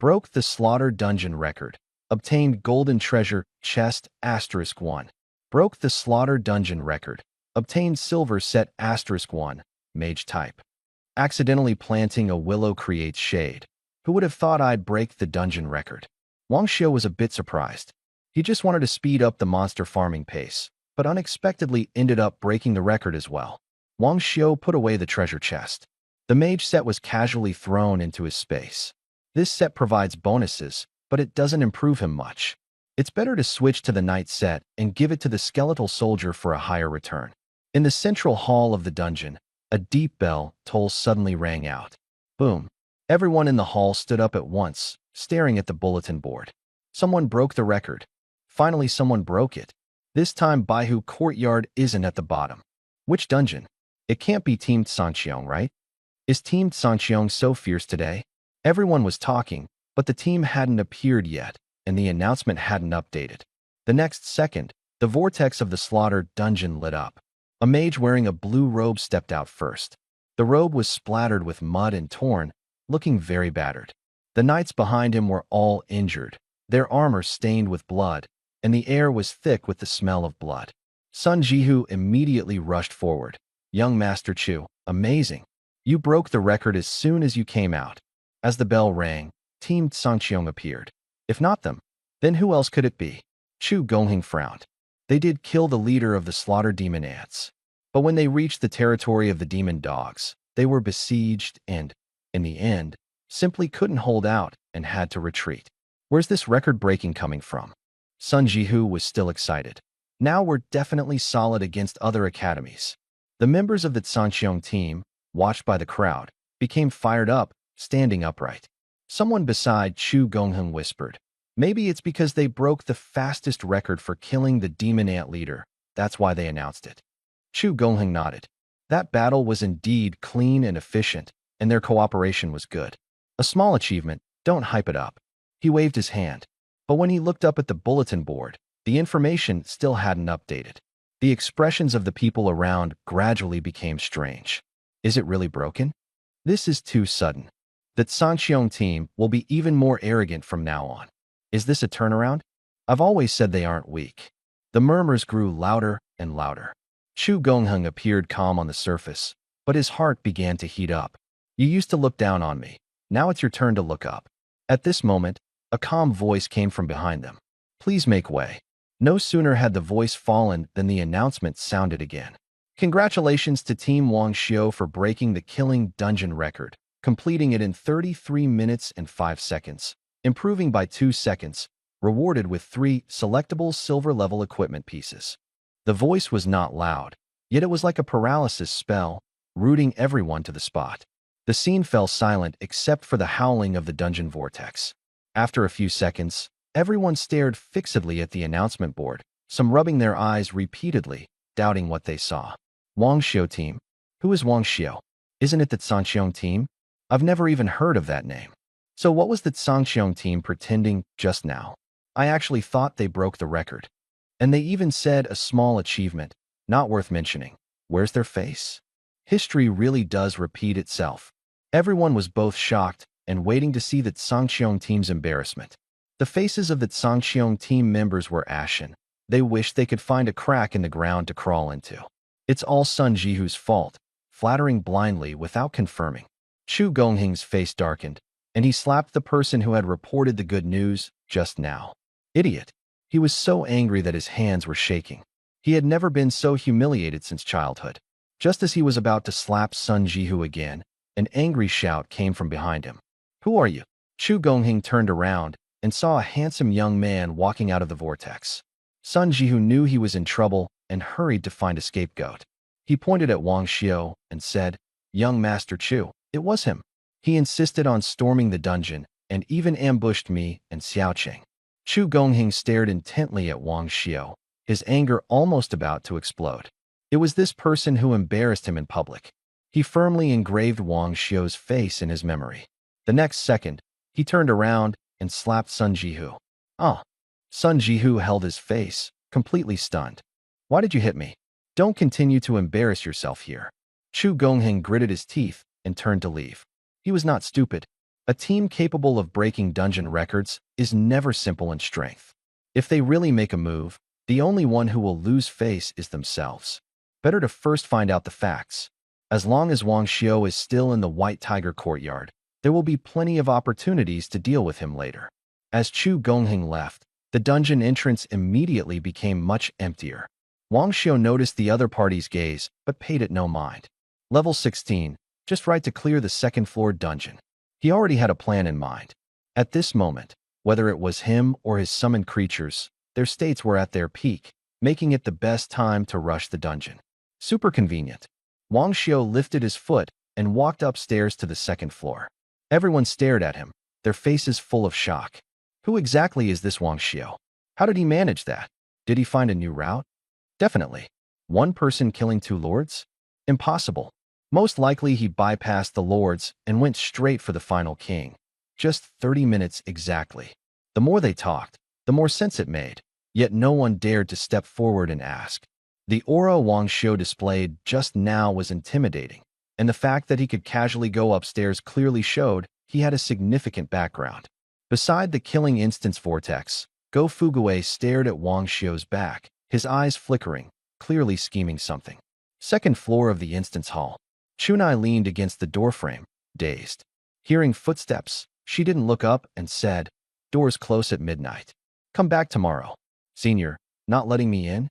Broke the slaughter dungeon record, obtained golden treasure chest *1. Broke the slaughter dungeon record, obtained silver set *1, mage type. Accidentally planting a willow creates shade. Who would have thought I'd break the dungeon record? Wang Xiu was a bit surprised. He just wanted to speed up the monster farming pace, but unexpectedly ended up breaking the record as well. Wang Xiu put away the treasure chest. The mage set was casually thrown into his space. This set provides bonuses, but it doesn't improve him much. It's better to switch to the knight set and give it to the skeletal soldier for a higher return. In the central hall of the dungeon, a deep bell toll suddenly rang out. Boom. Everyone in the hall stood up at once, staring at the bulletin board. Someone broke the record. Finally, someone broke it. This time, Baihu Courtyard isn't at the bottom. Which dungeon? It can't be Team Sanqiong, right? Is Team Sanqiong so fierce today? Everyone was talking, but the team hadn't appeared yet, and the announcement hadn't updated. The next second, the vortex of the slaughter dungeon lit up. A mage wearing a blue robe stepped out first. The robe was splattered with mud and torn, looking very battered. The knights behind him were all injured, their armor stained with blood, and the air was thick with the smell of blood. Sun Jihu immediately rushed forward. Young Master Chu, amazing. You broke the record as soon as you came out. As the bell rang, Team Sanqiong appeared. If not them, then who else could it be? Chu Gongheng frowned. They did kill the leader of the slaughter demon ants. But when they reached the territory of the demon dogs, they were besieged and, in the end, simply couldn't hold out and had to retreat. Where's this record breaking coming from? Sun Jihu was still excited. Now we're definitely solid against other academies. The members of the Sanqiong team, watched by the crowd, became fired up, standing upright. Someone beside Chu Gongheng whispered, maybe it's because they broke the fastest record for killing the demon ant leader. That's why they announced it. Chu Gongheng nodded. That battle was indeed clean and efficient, and their cooperation was good. A small achievement, don't hype it up. He waved his hand. But when he looked up at the bulletin board, the information still hadn't updated. The expressions of the people around gradually became strange. Is it really broken? This is too sudden. The Sanxiong team will be even more arrogant from now on. Is this a turnaround? I've always said they aren't weak. The murmurs grew louder and louder. Chu Gongheng appeared calm on the surface, but his heart began to heat up. You used to look down on me. Now it's your turn to look up. At this moment, a calm voice came from behind them. Please make way. No sooner had the voice fallen than the announcement sounded again. Congratulations to Team Wang Xiu for breaking the killing dungeon record, completing it in 33 minutes and 5 seconds, improving by 2 seconds, rewarded with 3 selectable silver-level equipment pieces. The voice was not loud, yet it was like a paralysis spell, rooting everyone to the spot. The scene fell silent except for the howling of the dungeon vortex. After a few seconds, everyone stared fixedly at the announcement board, some rubbing their eyes repeatedly, doubting what they saw. Wang Xiu team? Who is Wang Xiu? Isn't it the Sanxiong team? I've never even heard of that name. So what was the Sanxiong team pretending just now? I actually thought they broke the record. And they even said a small achievement, not worth mentioning. Where's their face? History really does repeat itself. Everyone was both shocked and waiting to see the Sanxiong team's embarrassment. The faces of the Sanxiong team members were ashen. They wished they could find a crack in the ground to crawl into. It's all Sun Jihu's fault, flattering blindly without confirming. Chu Gongheng's face darkened, and he slapped the person who had reported the good news just now. Idiot. He was so angry that his hands were shaking. He had never been so humiliated since childhood. Just as he was about to slap Sun Jihu again, an angry shout came from behind him. Who are you? Chu Gongheng turned around and saw a handsome young man walking out of the vortex. Sun Jihu knew he was in trouble and hurried to find a scapegoat. He pointed at Wang Xiu and said, Young Master Chu, it was him. He insisted on storming the dungeon and even ambushed me and Xiaoqing. Chu Gongheng stared intently at Wang Xiu, his anger almost about to explode. It was this person who embarrassed him in public. He firmly engraved Wang Xiu's face in his memory. The next second, he turned around and slapped Sun Jihu. Ah! Sun Jihu held his face, completely stunned. Why did you hit me? Don't continue to embarrass yourself here. Chu Gongheng gritted his teeth and turned to leave. He was not stupid. A team capable of breaking dungeon records is never simple in strength. If they really make a move, the only one who will lose face is themselves. Better to first find out the facts. As long as Wang Xiu is still in the White Tiger courtyard, there will be plenty of opportunities to deal with him later. As Chu Gongheng left, the dungeon entrance immediately became much emptier. Wang Xiu noticed the other party's gaze, but paid it no mind. Level 16, just right to clear the second-floor dungeon. He already had a plan in mind. At this moment, whether it was him or his summoned creatures, their states were at their peak, making it the best time to rush the dungeon. Super convenient. Wang Xiu lifted his foot and walked upstairs to the second floor. Everyone stared at him, their faces full of shock. Who exactly is this Wang Xiu? How did he manage that? Did he find a new route? Definitely. One person killing 2 lords? Impossible. Most likely he bypassed the lords and went straight for the final king. Just 30 minutes exactly. The more they talked, the more sense it made, yet no one dared to step forward and ask. The aura Wang Xiu displayed just now was intimidating, and the fact that he could casually go upstairs clearly showed he had a significant background. Beside the killing instance vortex, Go Fugue stared at Wang Xiu's back, his eyes flickering, clearly scheming something. Second floor of the instance hall. Chunai leaned against the doorframe, dazed. Hearing footsteps, she didn't look up and said, Doors close at midnight. Come back tomorrow. Senior, not letting me in?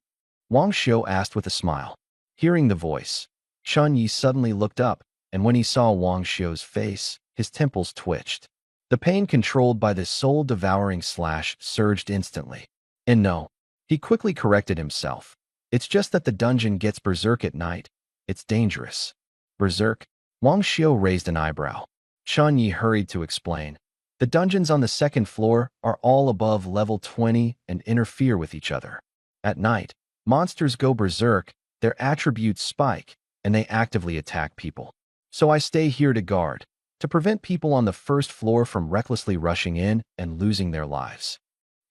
Wang Xiu asked with a smile. Hearing the voice, Chun Yi suddenly looked up, and when he saw Wang Xiu's face, his temples twitched. The pain controlled by this soul-devouring slash surged instantly. And no, he quickly corrected himself. It's just that the dungeon gets berserk at night. It's dangerous. Berserk? Wang Xiu raised an eyebrow. Chun Yi hurried to explain. The dungeons on the second floor are all above level 20 and interfere with each other. At night, monsters go berserk, their attributes spike, and they actively attack people. So I stay here to guard, to prevent people on the first floor from recklessly rushing in and losing their lives.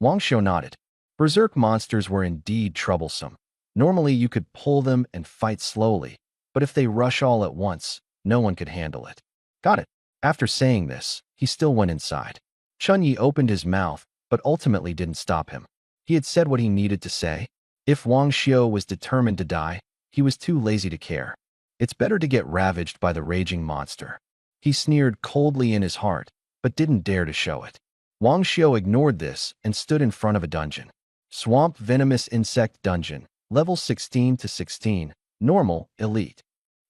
Wang Xiu nodded. Berserk monsters were indeed troublesome. Normally you could pull them and fight slowly, but if they rush all at once, no one could handle it. Got it. After saying this, he still went inside. Chun Yi opened his mouth, but ultimately didn't stop him. He had said what he needed to say. If Wang Xiu was determined to die, he was too lazy to care. It's better to get ravaged by the raging monster. He sneered coldly in his heart, but didn't dare to show it. Wang Xiu ignored this and stood in front of a dungeon. Swamp Venomous Insect Dungeon, level 16 to 16, normal, elite.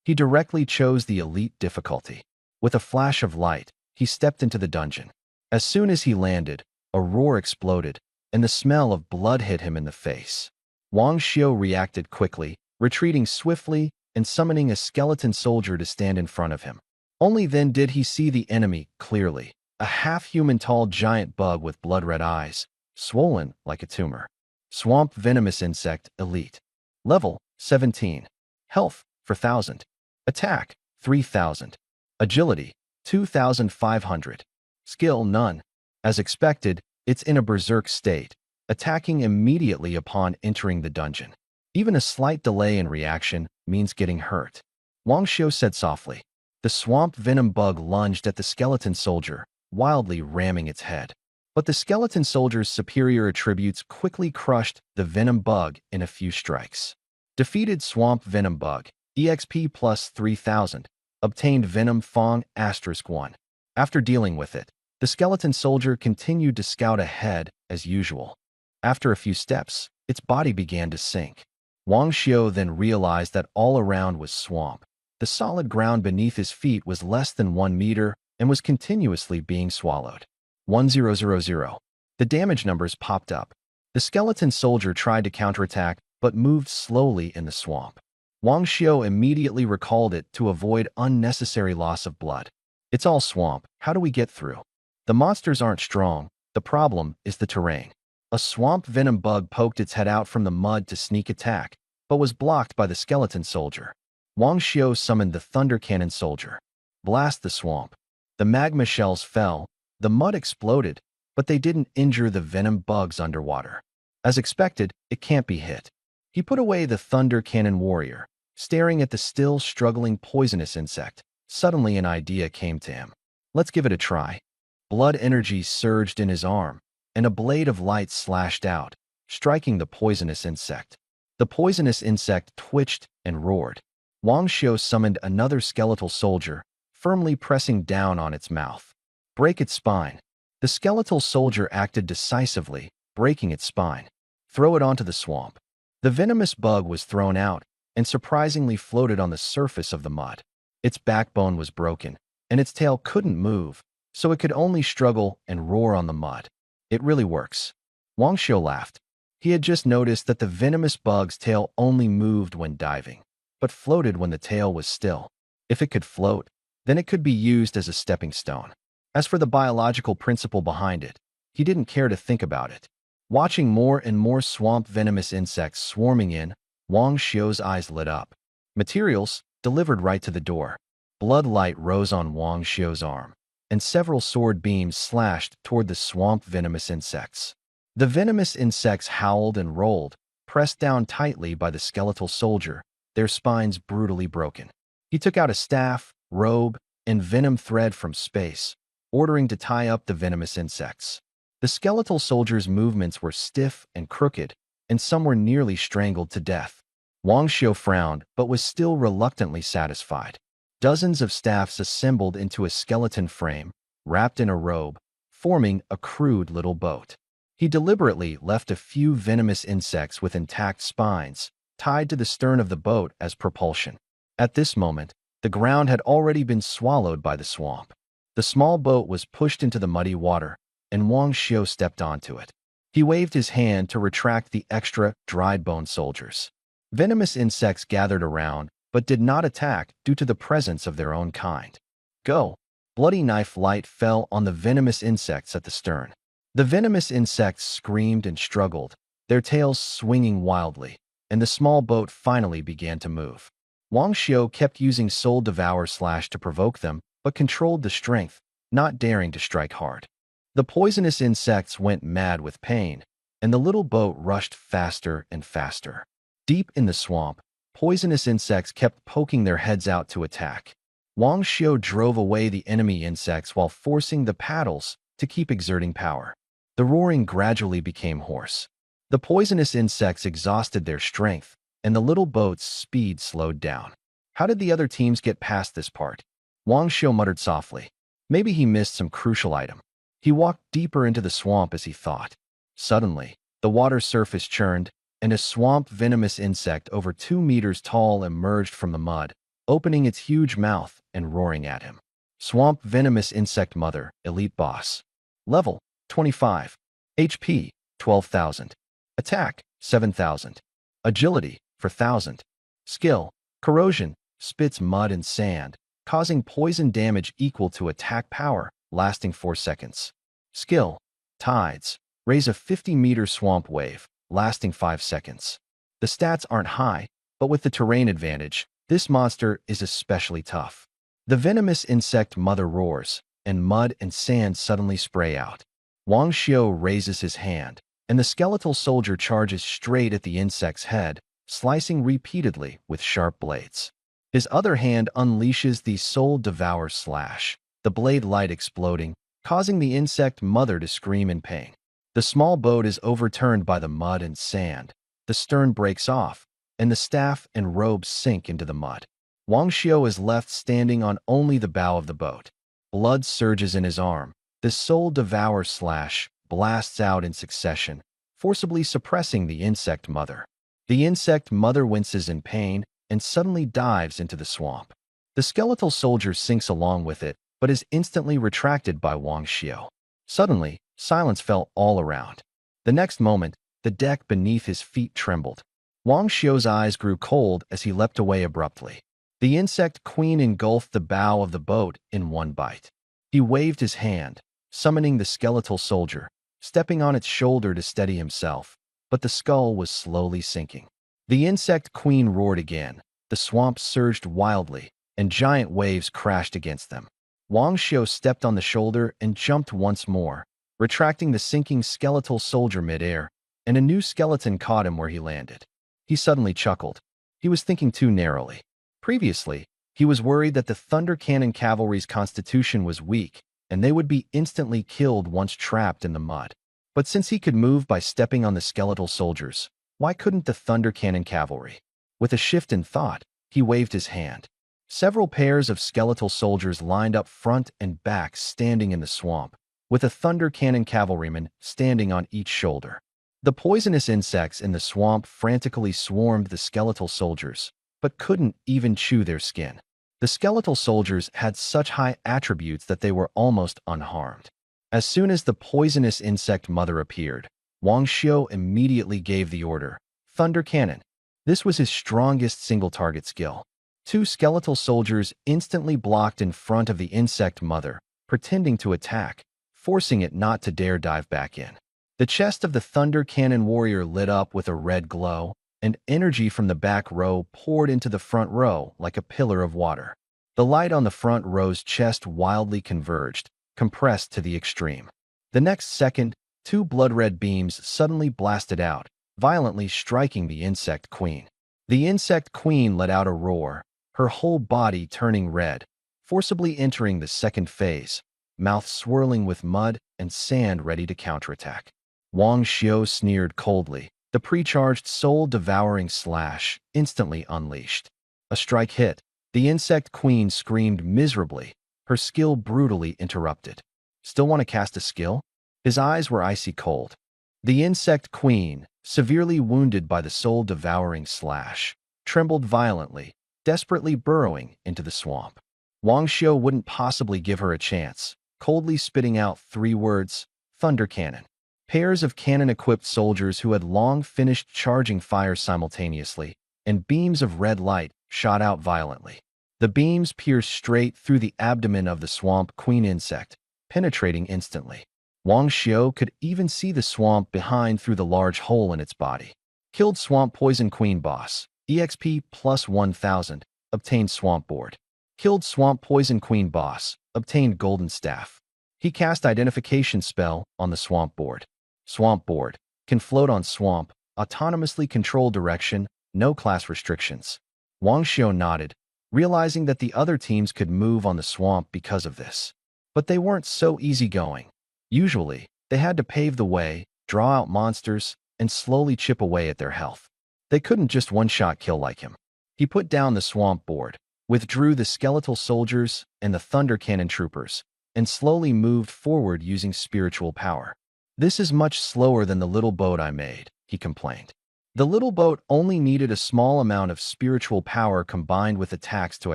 He directly chose the elite difficulty. With a flash of light, he stepped into the dungeon. As soon as he landed, a roar exploded, and the smell of blood hit him in the face. Wang Xiu reacted quickly, retreating swiftly and summoning a skeleton soldier to stand in front of him. Only then did he see the enemy clearly, a half-human tall giant bug with blood-red eyes, swollen like a tumor. Swamp Venomous Insect Elite. Level 17. Health 4,000. Attack 3,000. Agility 2,500. Skill none. As expected, it's in a berserk state, attacking immediately upon entering the dungeon. Even a slight delay in reaction means getting hurt. Wang Xiu said softly. The swamp venom bug lunged at the skeleton soldier, wildly ramming its head. But the skeleton soldier's superior attributes quickly crushed the venom bug in a few strikes. Defeated swamp venom bug, EXP plus 3,000. Obtained venom Fong *1. After dealing with it, the skeleton soldier continued to scout ahead as usual. After a few steps, its body began to sink. Wang Xiu then realized that all around was swamp. The solid ground beneath his feet was less than 1 meter and was continuously being swallowed. 1000. The damage numbers popped up. The skeleton soldier tried to counterattack but moved slowly in the swamp. Wang Xiu immediately recalled it to avoid unnecessary loss of blood. It's all swamp. How do we get through? The monsters aren't strong. The problem is the terrain. A swamp venom bug poked its head out from the mud to sneak attack, but was blocked by the skeleton soldier. Wang Xiu summoned the thunder cannon soldier. Blast the swamp. The magma shells fell, the mud exploded, but they didn't injure the venom bugs underwater. As expected, it can't be hit. He put away the thunder cannon warrior, staring at the still struggling poisonous insect. Suddenly an idea came to him. Let's give it a try. Blood energy surged in his arm, and a blade of light slashed out, striking the poisonous insect. The poisonous insect twitched and roared. Wang Xiu summoned another skeletal soldier, firmly pressing down on its mouth. Break its spine. The skeletal soldier acted decisively, breaking its spine. Throw it onto the swamp. The venomous bug was thrown out and surprisingly floated on the surface of the mud. Its backbone was broken, and its tail couldn't move, so it could only struggle and roar on the mud. It really works. Wang Xiu laughed. He had just noticed that the venomous bug's tail only moved when diving, but floated when the tail was still. If it could float, then it could be used as a stepping stone. As for the biological principle behind it, he didn't care to think about it. Watching more and more swamp venomous insects swarming in, Wang Xiu's eyes lit up. Materials delivered right to the door. Blood light rose on Wang Xiu's arm, and several sword beams slashed toward the swamp venomous insects. The venomous insects howled and rolled, pressed down tightly by the skeletal soldier, their spines brutally broken. He took out a staff, robe, and venom thread from space, ordering to tie up the venomous insects. The skeletal soldier's movements were stiff and crooked, and some were nearly strangled to death. Wang Xiu frowned, but was still reluctantly satisfied. Dozens of staffs assembled into a skeleton frame, wrapped in a robe, forming a crude little boat. He deliberately left a few venomous insects with intact spines, tied to the stern of the boat as propulsion. At this moment, the ground had already been swallowed by the swamp. The small boat was pushed into the muddy water, and Wang Xiu stepped onto it. He waved his hand to retract the extra dried bone soldiers. Venomous insects gathered around, but did not attack due to the presence of their own kind. Go! Bloody knife light fell on the venomous insects at the stern. The venomous insects screamed and struggled, their tails swinging wildly, and the small boat finally began to move. Wang Xiu kept using Soul Devour Slash to provoke them, but controlled the strength, not daring to strike hard. The poisonous insects went mad with pain, and the little boat rushed faster and faster. Deep in the swamp, poisonous insects kept poking their heads out to attack. Wang Xiu drove away the enemy insects while forcing the paddles to keep exerting power. The roaring gradually became hoarse. The poisonous insects exhausted their strength, and the little boat's speed slowed down. How did the other teams get past this part? Wang Xiu muttered softly. Maybe he missed some crucial item. He walked deeper into the swamp as he thought. Suddenly, the water surface churned, and a swamp venomous insect over 2 meters tall emerged from the mud, opening its huge mouth and roaring at him. Swamp venomous insect mother, elite boss. Level, 25. HP, 12,000. Attack, 7,000. Agility, 4,000. Skill, corrosion, spits mud and sand, causing poison damage equal to attack power, lasting 4 seconds. Skill, tides, raise a 50-meter swamp wave, lasting 5 seconds. The stats aren't high, but with the terrain advantage, this monster is especially tough. The venomous insect mother roars, and mud and sand suddenly spray out. Wang Xiu raises his hand, and the skeletal soldier charges straight at the insect's head, slicing repeatedly with sharp blades. His other hand unleashes the Soul Devour slash, the blade light exploding, causing the insect mother to scream in pain. The small boat is overturned by the mud and sand. The stern breaks off, and the staff and robes sink into the mud. Wang Xiu is left standing on only the bow of the boat. Blood surges in his arm. The Soul Devour slash blasts out in succession, forcibly suppressing the insect mother. The insect mother winces in pain and suddenly dives into the swamp. The skeletal soldier sinks along with it, but is instantly retracted by Wang Xiu. Suddenly, silence fell all around. The next moment, the deck beneath his feet trembled. Wang Xiu's eyes grew cold as he leapt away abruptly. The insect queen engulfed the bow of the boat in one bite. He waved his hand, summoning the skeletal soldier, stepping on its shoulder to steady himself, but the skull was slowly sinking. The insect queen roared again. The swamp surged wildly, and giant waves crashed against them. Wang Xiu stepped on the shoulder and jumped once more, retracting the sinking skeletal soldier midair, and a new skeleton caught him where he landed. He suddenly chuckled. He was thinking too narrowly. Previously, he was worried that the Thunder Cannon Cavalry's constitution was weak, and they would be instantly killed once trapped in the mud. But since he could move by stepping on the skeletal soldiers, why couldn't the Thunder Cannon Cavalry? With a shift in thought, he waved his hand. Several pairs of skeletal soldiers lined up front and back standing in the swamp, with a Thunder Cannon Cavalryman standing on each shoulder. The poisonous insects in the swamp frantically swarmed the skeletal soldiers, but couldn't even chew their skin. The skeletal soldiers had such high attributes that they were almost unharmed. As soon as the poisonous insect mother appeared, Wang Xiu immediately gave the order, Thunder Cannon. This was his strongest single-target skill. 2 skeletal soldiers instantly blocked in front of the insect mother, pretending to attack, forcing it not to dare dive back in. The chest of the Thunder Cannon warrior lit up with a red glow, and energy from the back row poured into the front row like a pillar of water. The light on the front row's chest wildly converged, compressed to the extreme. The next second, 2 blood-red beams suddenly blasted out, violently striking the insect queen. The insect queen let out a roar, her whole body turning red, forcibly entering the second phase, mouth swirling with mud and sand ready to counterattack. Wang Xiu sneered coldly. The pre-charged soul-devouring slash instantly unleashed. A strike hit. The insect queen screamed miserably, her skill brutally interrupted. Still want to cast a skill? His eyes were icy cold. The insect queen, severely wounded by the soul-devouring slash, trembled violently, desperately burrowing into the swamp. Wang Xiu wouldn't possibly give her a chance, coldly spitting out 3 words, Thunder Cannon. Pairs of cannon-equipped soldiers who had long finished charging fire simultaneously, and beams of red light shot out violently. The beams pierced straight through the abdomen of the swamp queen insect, penetrating instantly. Wang Xiu could even see the swamp behind through the large hole in its body. Killed Swamp Poison Queen Boss, EXP plus 1000, obtained Swamp Board. Killed Swamp Poison Queen Boss, obtained Golden Staff. He cast Identification Spell on the Swamp Board. Swamp Board can float on swamp, autonomously control direction, no class restrictions. Wang Xiu nodded, realizing that the other teams could move on the swamp because of this. But they weren't so easygoing. Usually, they had to pave the way, draw out monsters, and slowly chip away at their health. They couldn't just one-shot kill like him. He put down the swamp board, withdrew the skeletal soldiers and the thunder cannon troopers, and slowly moved forward using spiritual power. "This is much slower than the little boat I made," he complained. The little boat only needed a small amount of spiritual power combined with attacks to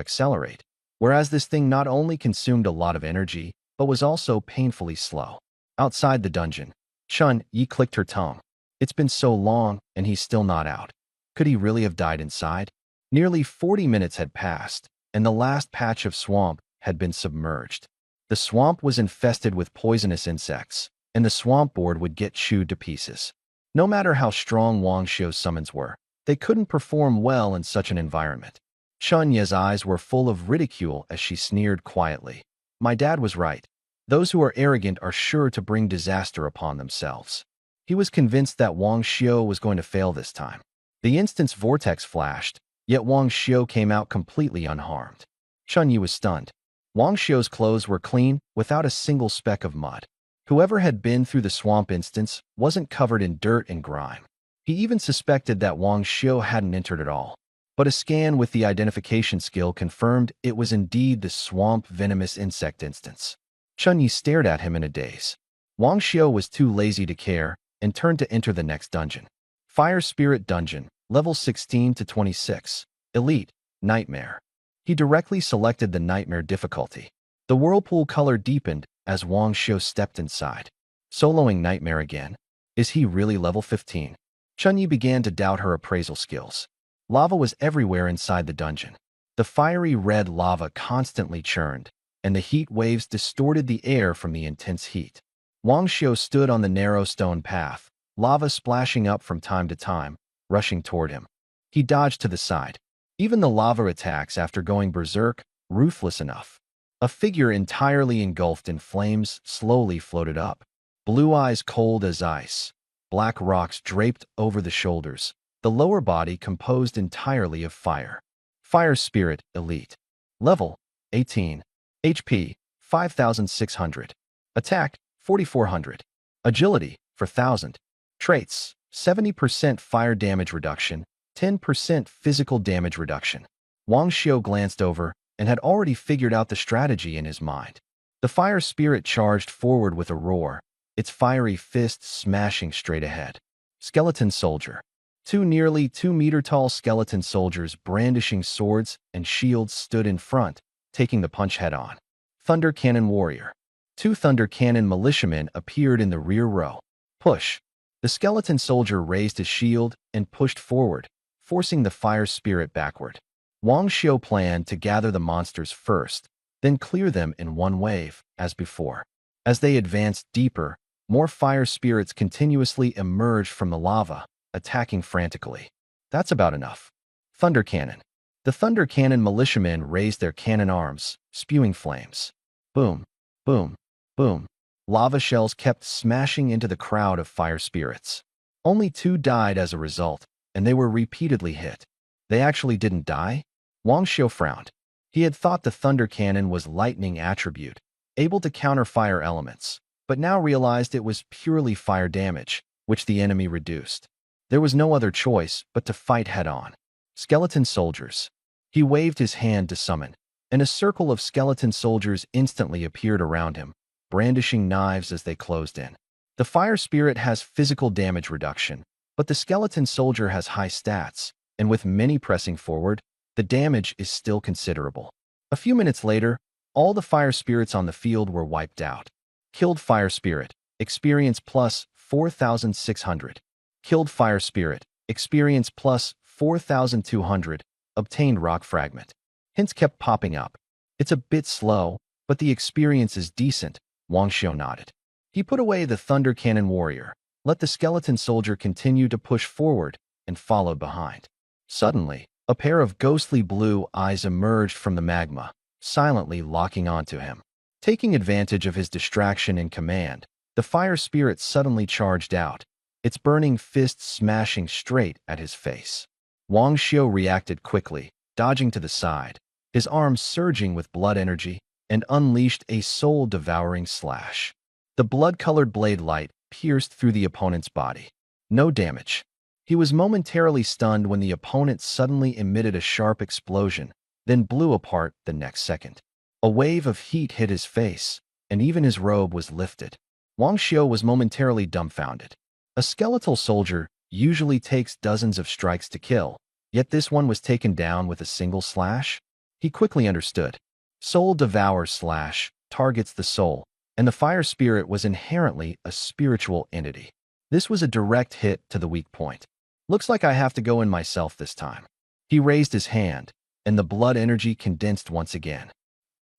accelerate, whereas this thing not only consumed a lot of energy, but was also painfully slow. Outside the dungeon, Chun Yi clicked her tongue. It's been so long, and he's still not out. Could he really have died inside? Nearly 40 minutes had passed, and the last patch of swamp had been submerged. The swamp was infested with poisonous insects, and the swamp board would get chewed to pieces. No matter how strong Wang Xiu's summons were, they couldn't perform well in such an environment. Chun Ye's eyes were full of ridicule as she sneered quietly. "My dad was right. Those who are arrogant are sure to bring disaster upon themselves." He was convinced that Wang Xiu was going to fail this time. The instant's vortex flashed, yet Wang Xiu came out completely unharmed. Chun Yi was stunned. Wang Xiu's clothes were clean, without a single speck of mud. Whoever had been through the swamp instance wasn't covered in dirt and grime. He even suspected that Wang Xiu hadn't entered at all. But a scan with the identification skill confirmed it was indeed the swamp venomous insect instance. Chun Yi stared at him in a daze. Wang Xiu was too lazy to care and turned to enter the next dungeon. Fire Spirit Dungeon, level 16 to 26. Elite, Nightmare. He directly selected the Nightmare difficulty. The whirlpool color deepened as Wang Xiu stepped inside. Soloing Nightmare again? Is he really level 15? Chun Yi began to doubt her appraisal skills. Lava was everywhere inside the dungeon. The fiery red lava constantly churned, and the heat waves distorted the air from the intense heat. Wang Xiu stood on the narrow stone path, lava splashing up from time to time, rushing toward him. He dodged to the side. Even the lava attacks after going berserk, ruthless enough. A figure entirely engulfed in flames slowly floated up. Blue eyes cold as ice. Black rocks draped over the shoulders. The lower body composed entirely of fire. Fire Spirit Elite. Level 18. HP 5,600. Attack 4,400. Agility 4,000. Traits 70% fire damage reduction, 10% physical damage reduction. Wang Xiu glanced over and had already figured out the strategy in his mind. The fire spirit charged forward with a roar, its fiery fist smashing straight ahead. Skeleton Soldier. Two nearly 2-meter-tall skeleton soldiers brandishing swords and shields stood in front, taking the punch head-on. Thunder Cannon Warrior. Two Thunder Cannon militiamen appeared in the rear row. Push. The skeleton soldier raised his shield and pushed forward, forcing the fire spirit backward. Wang Xiu planned to gather the monsters first, then clear them in one wave, as before. As they advanced deeper, more fire spirits continuously emerged from the lava, attacking frantically. That's about enough. Thunder Cannon. The Thunder Cannon militiamen raised their cannon arms, spewing flames. Boom, boom, boom. Lava shells kept smashing into the crowd of fire spirits. Only 2 died as a result, and they were repeatedly hit. They actually didn't die? Wang Xiu frowned. He had thought the Thunder Cannon was lightning attribute, able to counter fire elements, but now realized it was purely fire damage, which the enemy reduced. There was no other choice but to fight head-on. Skeleton Soldiers. He waved his hand to summon, and a circle of skeleton soldiers instantly appeared around him, brandishing knives as they closed in. The fire spirit has physical damage reduction, but the skeleton soldier has high stats, and with many pressing forward, the damage is still considerable. A few minutes later, all the fire spirits on the field were wiped out. Killed Fire Spirit, experience plus 4,600. Killed Fire Spirit, experience plus 4,200, obtained rock fragment. Hints kept popping up. It's a bit slow, but the experience is decent, Wang Xiu nodded. He put away the Thunder Cannon Warrior, let the skeleton soldier continue to push forward, and followed behind. Suddenly, a pair of ghostly blue eyes emerged from the magma, silently locking onto him. Taking advantage of his distraction and command, the fire spirit suddenly charged out, its burning fists smashing straight at his face. Wang Xiu reacted quickly, dodging to the side, his arms surging with blood energy, and unleashed a soul-devouring slash. The blood-colored blade light pierced through the opponent's body. No damage. He was momentarily stunned when the opponent suddenly emitted a sharp explosion, then blew apart the next second. A wave of heat hit his face, and even his robe was lifted. Wang Xiu was momentarily dumbfounded. A skeletal soldier usually takes dozens of strikes to kill, yet this one was taken down with a single slash? He quickly understood. Soul Devour slash targets the soul, and the fire spirit was inherently a spiritual entity. This was a direct hit to the weak point. Looks like I have to go in myself this time. He raised his hand, and the blood energy condensed once again.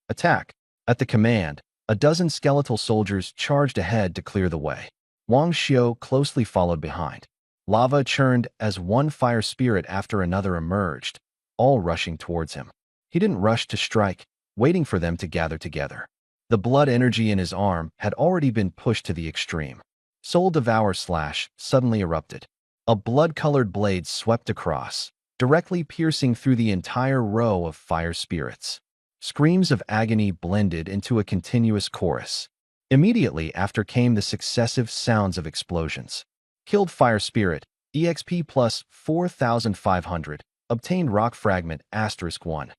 Attack! At the command, a dozen skeletal soldiers charged ahead to clear the way. Wang Xiu closely followed behind. Lava churned as one fire spirit after another emerged, all rushing towards him. He didn't rush to strike, waiting for them to gather together. The blood energy in his arm had already been pushed to the extreme. Soul Devour slash suddenly erupted. A blood-colored blade swept across, directly piercing through the entire row of fire spirits. Screams of agony blended into a continuous chorus. Immediately after came the successive sounds of explosions. Killed fire spirit, EXP plus 4,500, obtained rock fragment *1.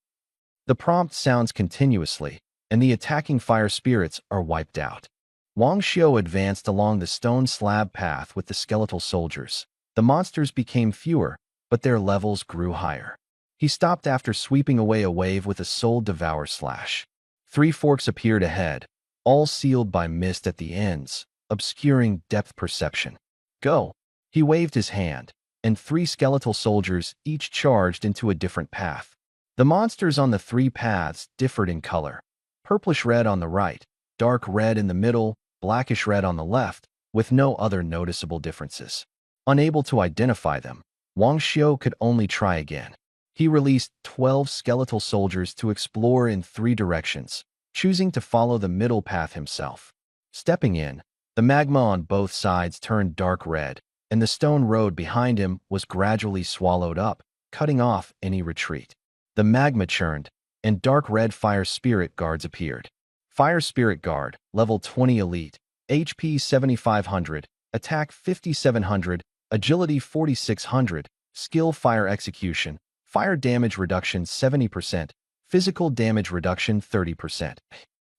The prompt sounds continuously, and the attacking fire spirits are wiped out. Wang Xiu advanced along the stone slab path with the skeletal soldiers. The monsters became fewer, but their levels grew higher. He stopped after sweeping away a wave with a soul devour slash. 3 forks appeared ahead, all sealed by mist at the ends, obscuring depth perception. Go! He waved his hand, and 3 skeletal soldiers each charged into a different path. The monsters on the 3 paths differed in color. Purplish red on the right, dark red in the middle, blackish red on the left, with no other noticeable differences. Unable to identify them, Wang Xiu could only try again. He released 12 skeletal soldiers to explore in 3 directions, choosing to follow the middle path himself. Stepping in, the magma on both sides turned dark red, and the stone road behind him was gradually swallowed up, cutting off any retreat. The magma churned, and dark red fire spirit guards appeared. Fire Spirit Guard, level 20 elite, HP 7500, attack 5700, agility 4600, skill fire execution, fire damage reduction 70%, physical damage reduction 30%.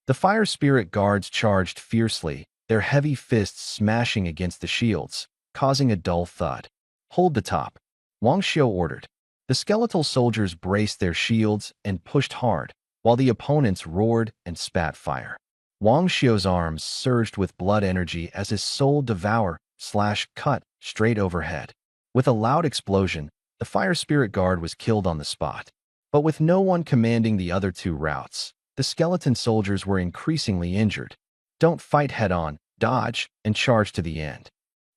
The Fire Spirit Guards charged fiercely, their heavy fists smashing against the shields, causing a dull thud. Hold the top, Wang Xiu ordered. The skeletal soldiers braced their shields and pushed hard, while the opponents roared and spat fire. Wang Xiu's arms surged with blood energy as his soul devour slash cut straight overhead. With a loud explosion, the Fire Spirit Guard was killed on the spot. But with no one commanding the other 2 routes, the skeleton soldiers were increasingly injured. Don't fight head-on, dodge, and charge to the end.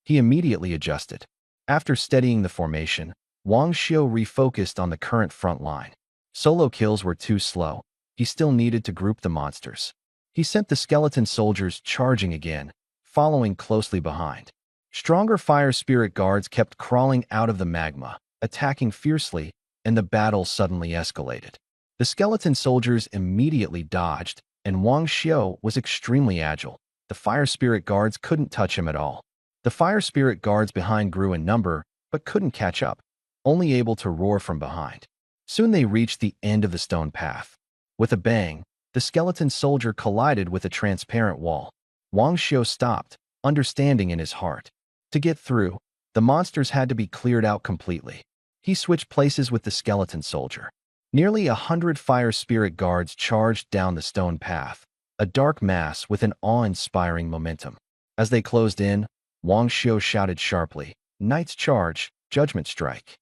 He immediately adjusted. After steadying the formation, Wang Xiu refocused on the current front line. Solo kills were too slow. He still needed to group the monsters. He sent the skeleton soldiers charging again, following closely behind. Stronger Fire Spirit Guards kept crawling out of the magma, attacking fiercely, and the battle suddenly escalated. The skeleton soldiers immediately dodged, and Wang Xiu was extremely agile. The Fire Spirit Guards couldn't touch him at all. The Fire Spirit Guards behind grew in number, but couldn't catch up, only able to roar from behind. Soon they reached the end of the stone path. With a bang, the skeleton soldier collided with a transparent wall. Wang Xiu stopped, understanding in his heart. To get through, the monsters had to be cleared out completely. He switched places with the skeleton soldier. Nearly 100 Fire Spirit Guards charged down the stone path, a dark mass with an awe-inspiring momentum. As they closed in, Wang Xiu shouted sharply, "Knight's Charge, Judgment Strike."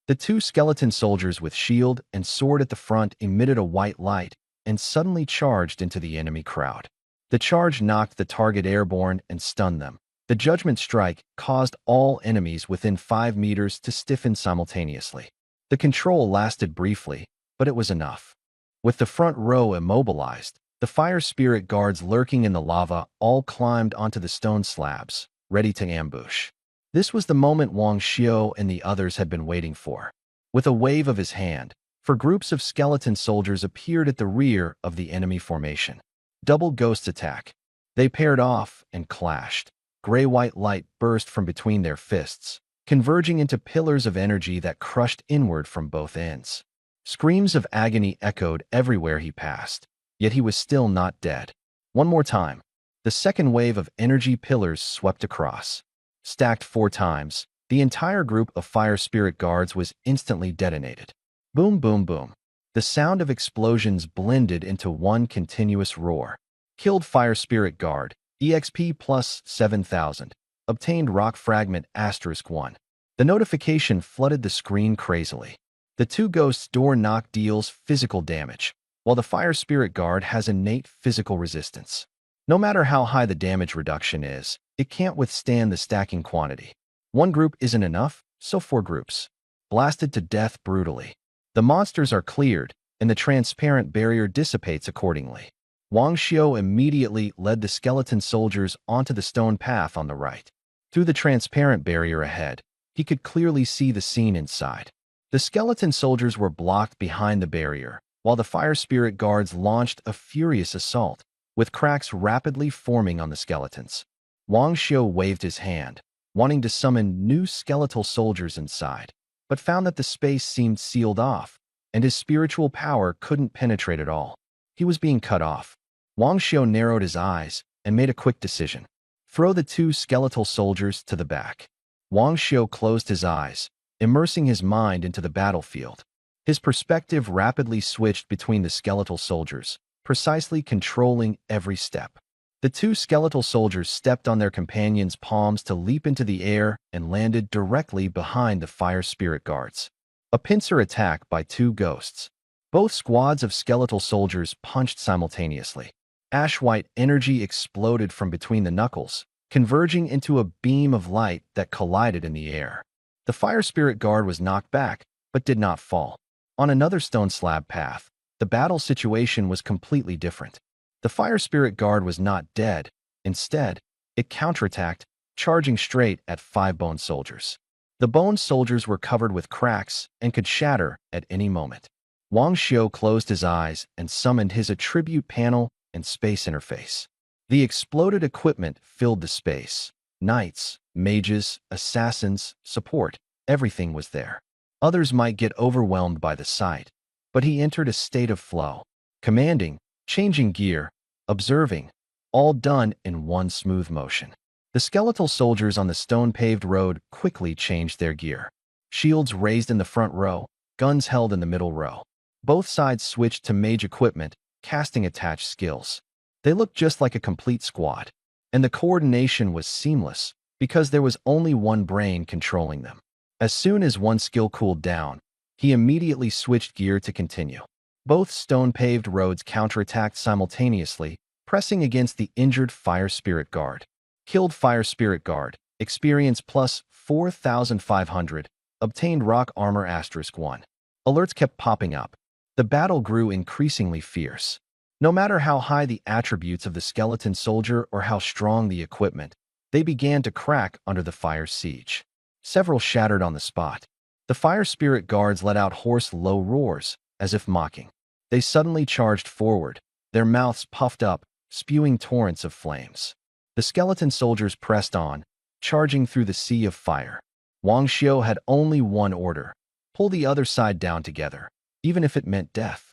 The 2 skeleton soldiers with shield and sword at the front emitted a white light and suddenly charged into the enemy crowd. The charge knocked the target airborne and stunned them. The Judgment Strike caused all enemies within 5 meters to stiffen simultaneously. The control lasted briefly, but it was enough. With the front row immobilized, The fire spirit guards lurking in the lava all climbed onto the stone slabs, ready to ambush. This was the moment Wang Xiu and the others had been waiting for. With a wave of his hand, four groups of skeleton soldiers appeared at the rear of the enemy formation. Double ghost attack. They paired off and clashed. Gray-white light burst from between their fists, converging into pillars of energy that crushed inward from both ends. Screams of agony echoed everywhere he passed, yet he was still not dead. One more time. The second wave of energy pillars swept across. Stacked 4 times, the entire group of fire spirit guards was instantly detonated. Boom, boom, boom. The sound of explosions blended into one continuous roar. Killed fire spirit guard, EXP plus 7,000. Obtained rock fragment *1. The notification flooded the screen crazily. The 2 ghosts' door knock deals physical damage, while the fire spirit guard has innate physical resistance. No matter how high the damage reduction is, it can't withstand the stacking quantity. One group isn't enough, so 4 groups. Blasted to death brutally. The monsters are cleared, and the transparent barrier dissipates accordingly. Wang Xiu immediately led the skeleton soldiers onto the stone path on the right. Through the transparent barrier ahead, he could clearly see the scene inside. The skeleton soldiers were blocked behind the barrier, while the fire spirit guards launched a furious assault, with cracks rapidly forming on the skeletons. Wang Xiu waved his hand, wanting to summon new skeletal soldiers inside, but found that the space seemed sealed off, and his spiritual power couldn't penetrate at all. He was being cut off. Wang Xiu narrowed his eyes and made a quick decision. Throw the 2 skeletal soldiers to the back. Wang Xiu closed his eyes, immersing his mind into the battlefield. His perspective rapidly switched between the skeletal soldiers, precisely controlling every step. The 2 skeletal soldiers stepped on their companions' palms to leap into the air and landed directly behind the fire spirit guards. A pincer attack by 2 ghosts. Both squads of skeletal soldiers punched simultaneously. Ash-white energy exploded from between the knuckles, converging into a beam of light that collided in the air. The fire spirit guard was knocked back, but did not fall. On another stone slab path, the battle situation was completely different. The fire spirit guard was not dead. Instead, it counterattacked, charging straight at 5 bone soldiers. The bone soldiers were covered with cracks and could shatter at any moment. Wang Xiu closed his eyes and summoned his attribute panel and space interface. The exploded equipment filled the space. Knights, mages, assassins, support, everything was there. Others might get overwhelmed by the sight, but he entered a state of flow. Commanding, changing gear, observing, all done in one smooth motion. The skeletal soldiers on the stone-paved road quickly changed their gear. Shields raised in the front row, guns held in the middle row. Both sides switched to mage equipment, casting attached skills. They looked just like a complete squad, and the coordination was seamless because there was only one brain controlling them. As soon as one skill cooled down, he immediately switched gear to continue. Both stone-paved roads counterattacked simultaneously, pressing against the injured fire spirit guard. Killed fire spirit guard, experience plus 4,500, obtained rock armor *1. Alerts kept popping up. The battle grew increasingly fierce. No matter how high the attributes of the skeleton soldier or how strong the equipment, they began to crack under the fire's siege. Several shattered on the spot. The fire spirit guards let out hoarse, low roars, as if mocking. They suddenly charged forward, their mouths puffed up, spewing torrents of flames. The skeleton soldiers pressed on, charging through the sea of fire. Wang Xiu had only one order: pull the other side down together, even if it meant death.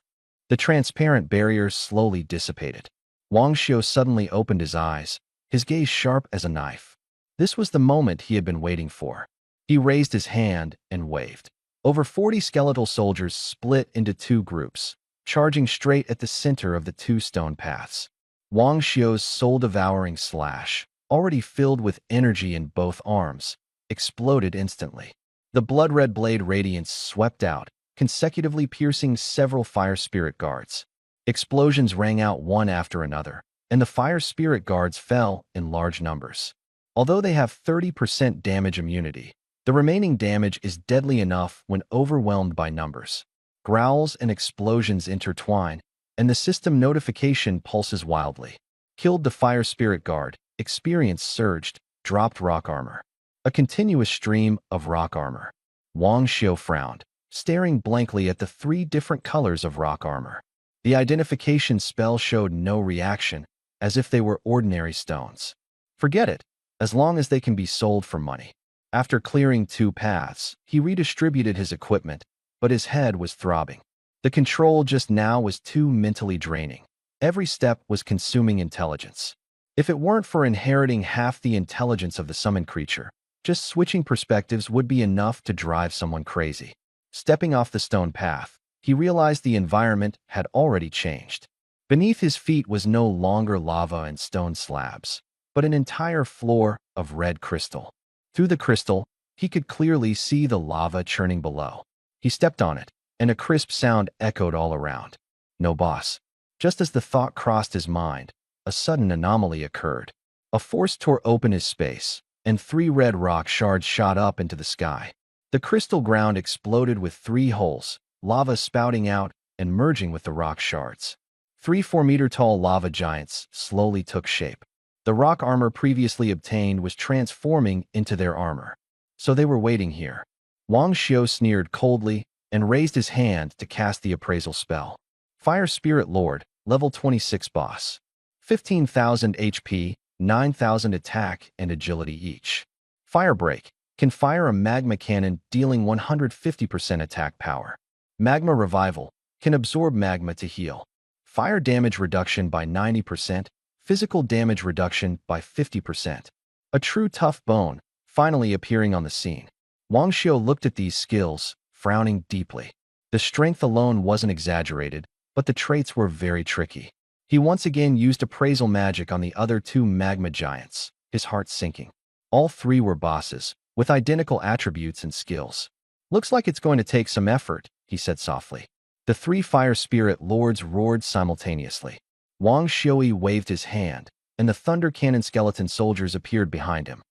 The transparent barriers slowly dissipated. Wang Xiu suddenly opened his eyes, his gaze sharp as a knife. This was the moment he had been waiting for. He raised his hand and waved. Over 40 skeletal soldiers split into 2 groups, charging straight at the center of the 2 stone paths. Wang Xiu's soul-devouring slash, already filled with energy in both arms, exploded instantly. The blood-red blade radiance swept out, consecutively piercing several fire spirit guards. Explosions rang out one after another, and the fire spirit guards fell in large numbers. Although they have 30% damage immunity, the remaining damage is deadly enough when overwhelmed by numbers. Growls and explosions intertwine, and the system notification pulses wildly. Killed the fire spirit guard, experience surged, dropped rock armor. A continuous stream of rock armor. Wang Xiu frowned, staring blankly at the 3 different colors of rock armor. The identification spell showed no reaction, as if they were ordinary stones. Forget it, as long as they can be sold for money. After clearing 2 paths, he redistributed his equipment, but his head was throbbing. The control just now was too mentally draining. Every step was consuming intelligence. If it weren't for inheriting half the intelligence of the summoned creature, just switching perspectives would be enough to drive someone crazy. Stepping off the stone path, he realized the environment had already changed. Beneath his feet was no longer lava and stone slabs, but an entire floor of red crystal. Through the crystal, he could clearly see the lava churning below. He stepped on it, and a crisp sound echoed all around. No boss. Just as the thought crossed his mind, a sudden anomaly occurred. A force tore open his space, and 3 red rock shards shot up into the sky. The crystal ground exploded with 3 holes, lava spouting out and merging with the rock shards. 3 4-meter-tall lava giants slowly took shape. The rock armor previously obtained was transforming into their armor. So they were waiting here. Wang Xiu sneered coldly and raised his hand to cast the appraisal spell. Fire Spirit Lord, level 26 boss. 15,000 HP, 9,000 attack and agility each. Fire Break can fire a magma cannon dealing 150% attack power. Magma Revival can absorb magma to heal. Fire damage reduction by 90%, physical damage reduction by 50%. A true tough bone, finally appearing on the scene. Wang Xiu looked at these skills, frowning deeply. The strength alone wasn't exaggerated, but the traits were very tricky. He once again used appraisal magic on the other 2 magma giants, his heart sinking. All 3 were bosses, with identical attributes and skills. Looks like it's going to take some effort, he said softly. The 3 fire spirit lords roared simultaneously. Wang Xiu waved his hand, and the thunder cannon skeleton soldiers appeared behind him.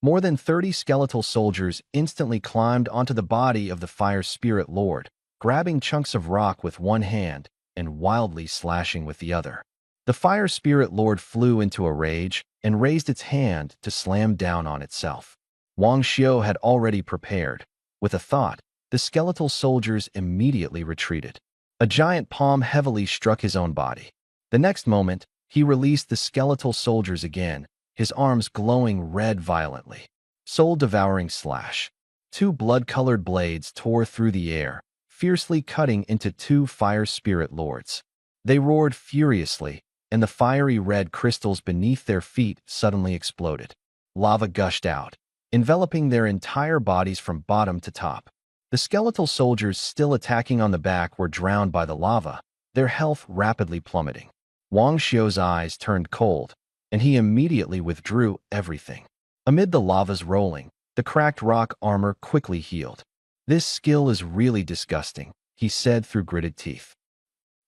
More than 30 skeletal soldiers instantly climbed onto the body of the fire spirit lord, grabbing chunks of rock with one hand and wildly slashing with the other. The fire spirit lord flew into a rage and raised its hand to slam down on itself. Wang Xiu had already prepared. With a thought, the skeletal soldiers immediately retreated. A giant palm heavily struck his own body. The next moment, he released the skeletal soldiers again, his arms glowing red violently. Soul-devouring slash. 2 blood-colored blades tore through the air, fiercely cutting into 2 fire spirit lords. They roared furiously, and the fiery red crystals beneath their feet suddenly exploded. Lava gushed out, enveloping their entire bodies from bottom to top. The skeletal soldiers still attacking on the back were drowned by the lava, their health rapidly plummeting. Wang Xiu's eyes turned cold, and he immediately withdrew everything. Amid the lava's rolling, the cracked rock armor quickly healed. This skill is really disgusting, he said through gritted teeth.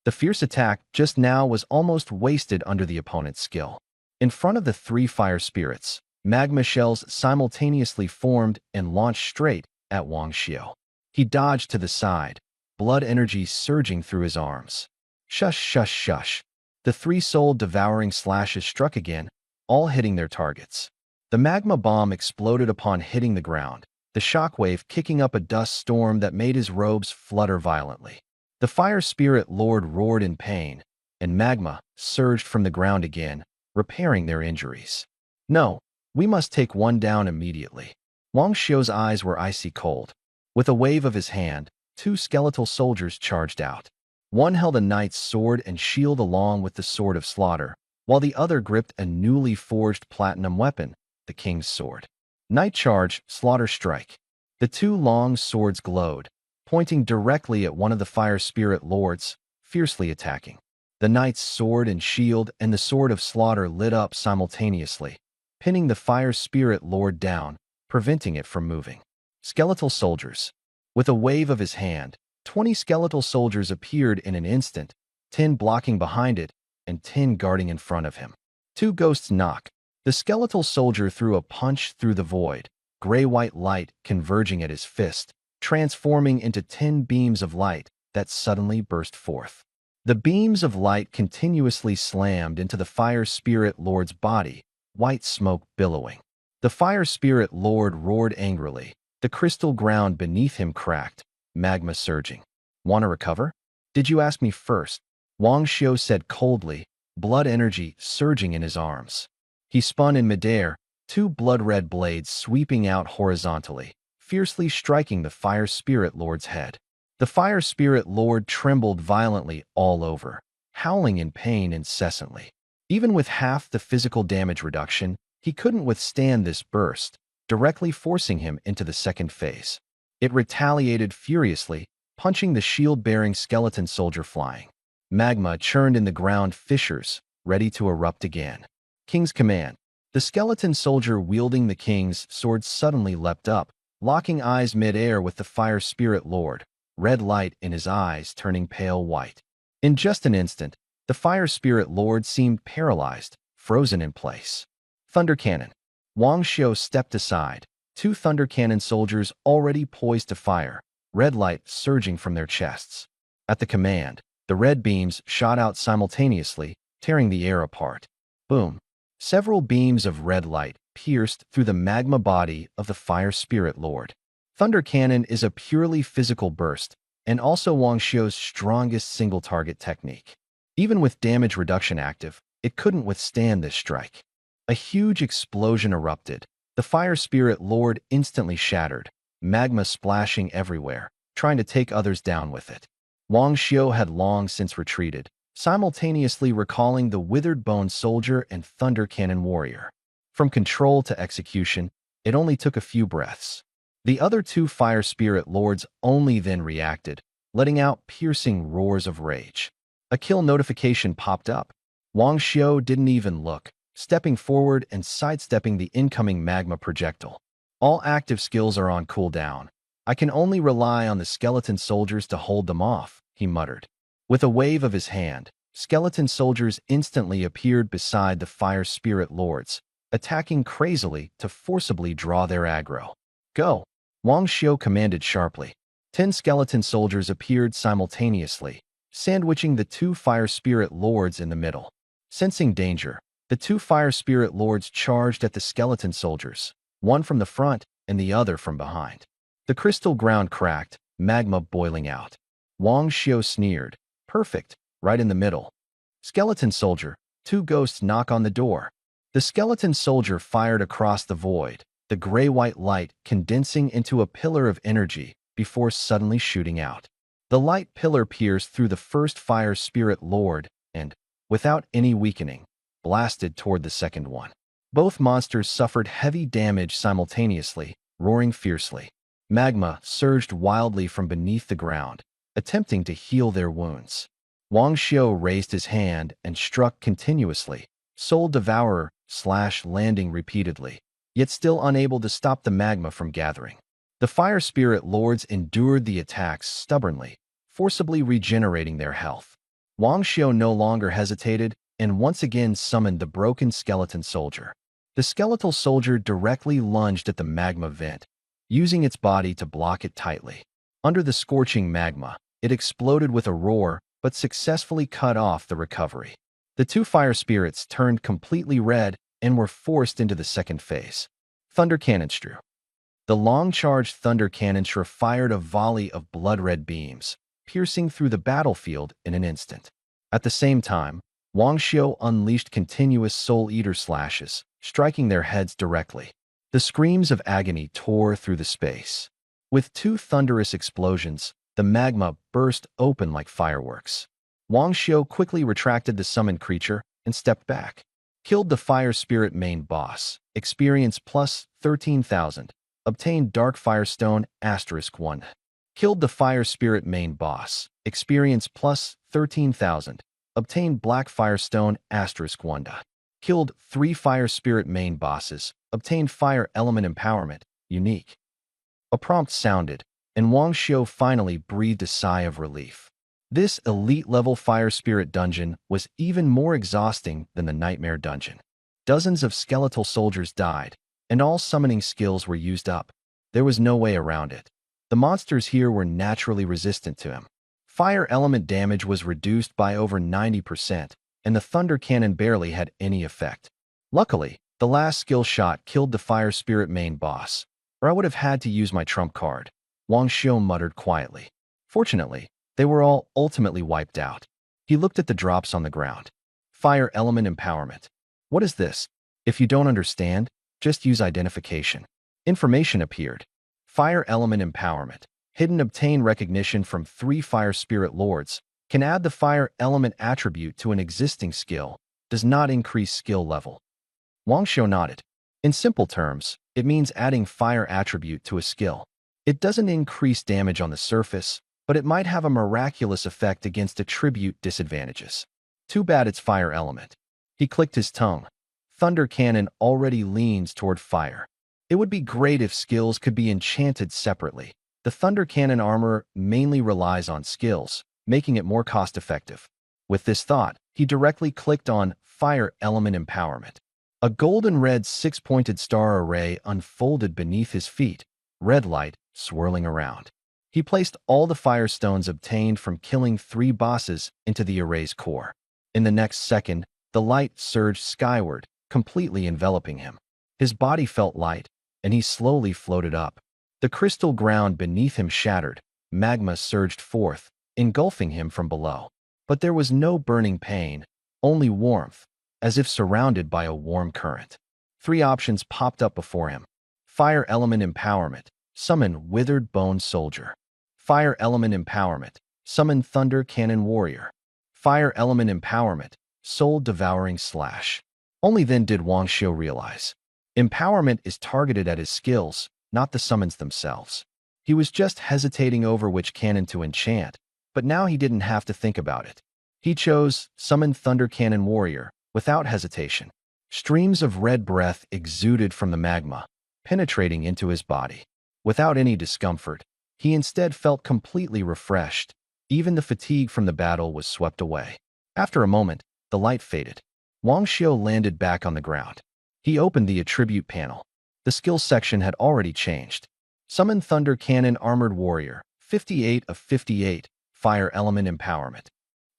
The fierce attack just now was almost wasted under the opponent's skill. In front of the 3 fire spirits, magma shells simultaneously formed and launched straight at Wang Xiu. He dodged to the side, blood energy surging through his arms. Shush, shush, shush. The 3 soul-devouring slashes struck again, all hitting their targets. The magma bomb exploded upon hitting the ground, the shockwave kicking up a dust storm that made his robes flutter violently. The fire spirit lord roared in pain, and magma surged from the ground again, repairing their injuries. No, we must take one down immediately. Wang Xiu's eyes were icy cold. With a wave of his hand, 2 skeletal soldiers charged out. One held a knight's sword and shield along with the sword of slaughter, while the other gripped a newly forged platinum weapon, the king's sword. Knight charge, slaughter strike. The 2 long swords glowed, pointing directly at one of the fire spirit lords, fiercely attacking. The knight's sword and shield and the sword of slaughter lit up simultaneously, pinning the fire spirit lord down, preventing it from moving. Skeletal soldiers. With a wave of his hand, 20 skeletal soldiers appeared in an instant, 10 blocking behind it, and 10 guarding in front of him. 2 ghosts knock. The skeletal soldier threw a punch through the void, gray-white light converging at his fist, transforming into 10 beams of light that suddenly burst forth. The beams of light continuously slammed into the Fire Spirit Lord's body, white smoke billowing. The Fire Spirit Lord roared angrily. The crystal ground beneath him cracked, magma surging. Want to recover? Did you ask me first? Wang Xiu said coldly, blood energy surging in his arms. He spun in midair, two blood-red blades sweeping out horizontally, fiercely striking the Fire Spirit Lord's head. The Fire Spirit Lord trembled violently all over, howling in pain incessantly. Even with half the physical damage reduction, he couldn't withstand this burst, directly forcing him into the second phase. It retaliated furiously, punching the shield-bearing skeleton soldier flying. Magma churned in the ground fissures, ready to erupt again. King's command. The skeleton soldier wielding the king's sword suddenly leapt up, locking eyes mid-air with the Fire Spirit Lord, red light in his eyes turning pale white. In just an instant, the Fire Spirit Lord seemed paralyzed, frozen in place. Thunder Cannon. Wang Xiu stepped aside, two Thunder Cannon soldiers already poised to fire, red light surging from their chests. At the command, the red beams shot out simultaneously, tearing the air apart. Boom! Several beams of red light pierced through the magma body of the Fire Spirit Lord. Thunder Cannon is a purely physical burst, and also Wang Xiu's strongest single-target technique. Even with damage reduction active, it couldn't withstand this strike. A huge explosion erupted. The Fire Spirit Lord instantly shattered, magma splashing everywhere, trying to take others down with it. Wang Xiu had long since retreated, simultaneously recalling the withered bone soldier and Thunder Cannon warrior. From control to execution, it only took a few breaths. The other two Fire Spirit Lords only then reacted, letting out piercing roars of rage. A kill notification popped up. Wang Xiu didn't even look, stepping forward and sidestepping the incoming magma projectile. All active skills are on cooldown. I can only rely on the skeleton soldiers to hold them off, he muttered. With a wave of his hand, skeleton soldiers instantly appeared beside the Fire Spirit Lords, attacking crazily to forcibly draw their aggro. Go! Wang Xiu commanded sharply. 10 skeleton soldiers appeared simultaneously, sandwiching the two Fire Spirit Lords in the middle. Sensing danger, the two Fire Spirit Lords charged at the skeleton soldiers, one from the front and the other from behind. The crystal ground cracked, magma boiling out. Wang Xiu sneered. Perfect, right in the middle. Skeleton soldier, two ghosts knock on the door. The skeleton soldier fired across the void, the gray-white light condensing into a pillar of energy before suddenly shooting out. The light pillar pierced through the first Fire Spirit Lord and, without any weakening, blasted toward the second one. Both monsters suffered heavy damage simultaneously, roaring fiercely. Magma surged wildly from beneath the ground, attempting to heal their wounds. Wang Xiu raised his hand and struck continuously, Soul Devourer / landing repeatedly, yet still unable to stop the magma from gathering. The Fire Spirit Lords endured the attacks stubbornly, forcibly regenerating their health. Wang Xiu no longer hesitated and once again summoned the broken skeleton soldier. The skeletal soldier directly lunged at the magma vent, using its body to block it tightly. Under the scorching magma, it exploded with a roar but successfully cut off the recovery. The two fire spirits turned completely red and were forced into the second phase. Thunder Cannonstrew. The long-charged Thunder Cannonstrew fired a volley of blood-red beams, piercing through the battlefield in an instant. At the same time, Wang Xiu unleashed continuous Soul Eater slashes, striking their heads directly. The screams of agony tore through the space. With two thunderous explosions, the magma burst open like fireworks. Wang Xiu quickly retracted the summoned creature and stepped back. Killed the Fire Spirit main boss. Experience plus 13,000. Obtained Dark Firestone *1. Killed the Fire Spirit main boss. Experience plus 13,000. Obtained Black Firestone *1. Killed 3 Fire Spirit main bosses. Obtained Fire Element Empowerment, unique. A prompt sounded, and Wang Xiu finally breathed a sigh of relief. This elite-level Fire Spirit dungeon was even more exhausting than the Nightmare dungeon. Dozens of skeletal soldiers died, and all summoning skills were used up. There was no way around it. The monsters here were naturally resistant to him. Fire element damage was reduced by over 90%, and the thunder cannon barely had any effect. Luckily, the last skill shot killed the fire spirit main boss, or I would have had to use my trump card, Wang Xiu muttered quietly. Fortunately, they were all ultimately wiped out. He looked at the drops on the ground. Fire element empowerment. What is this? If you don't understand, just use identification. Information appeared. Fire element empowerment. Hidden obtain recognition from 3 fire spirit lords. Can add the fire element attribute to an existing skill. Does not increase skill level. Wang Xiu nodded. In simple terms, it means adding fire attribute to a skill. It doesn't increase damage on the surface, but it might have a miraculous effect against attribute disadvantages. Too bad it's fire element. He clicked his tongue. Thunder cannon already leans toward fire. It would be great if skills could be enchanted separately. The thunder cannon armor mainly relies on skills, making it more cost-effective. With this thought, he directly clicked on Fire Element Empowerment. A golden-red 6-pointed star array unfolded beneath his feet, red light swirling around. He placed all the fire stones obtained from killing 3 bosses into the array's core. In the next second, the light surged skyward, completely enveloping him. His body felt light, and he slowly floated up. The crystal ground beneath him shattered, magma surged forth, engulfing him from below. But there was no burning pain, only warmth, as if surrounded by a warm current. 3 options popped up before him. Fire Element Empowerment. Summon Withered Bone Soldier. Fire Element Empowerment. Summon Thunder Cannon Warrior. Fire Element Empowerment. Soul Devouring Slash. Only then did Wang Xiu realize. Empowerment is targeted at his skills, not the summons themselves. He was just hesitating over which cannon to enchant, but now he didn't have to think about it. He chose Summon Thunder Cannon Warrior without hesitation. Streams of red breath exuded from the magma, penetrating into his body. Without any discomfort, he instead felt completely refreshed. Even the fatigue from the battle was swept away. After a moment, the light faded. Wang Xiu landed back on the ground. He opened the attribute panel. The skills section had already changed. Summon Thunder Cannon Armored Warrior, 58 of 58, Fire Element Empowerment.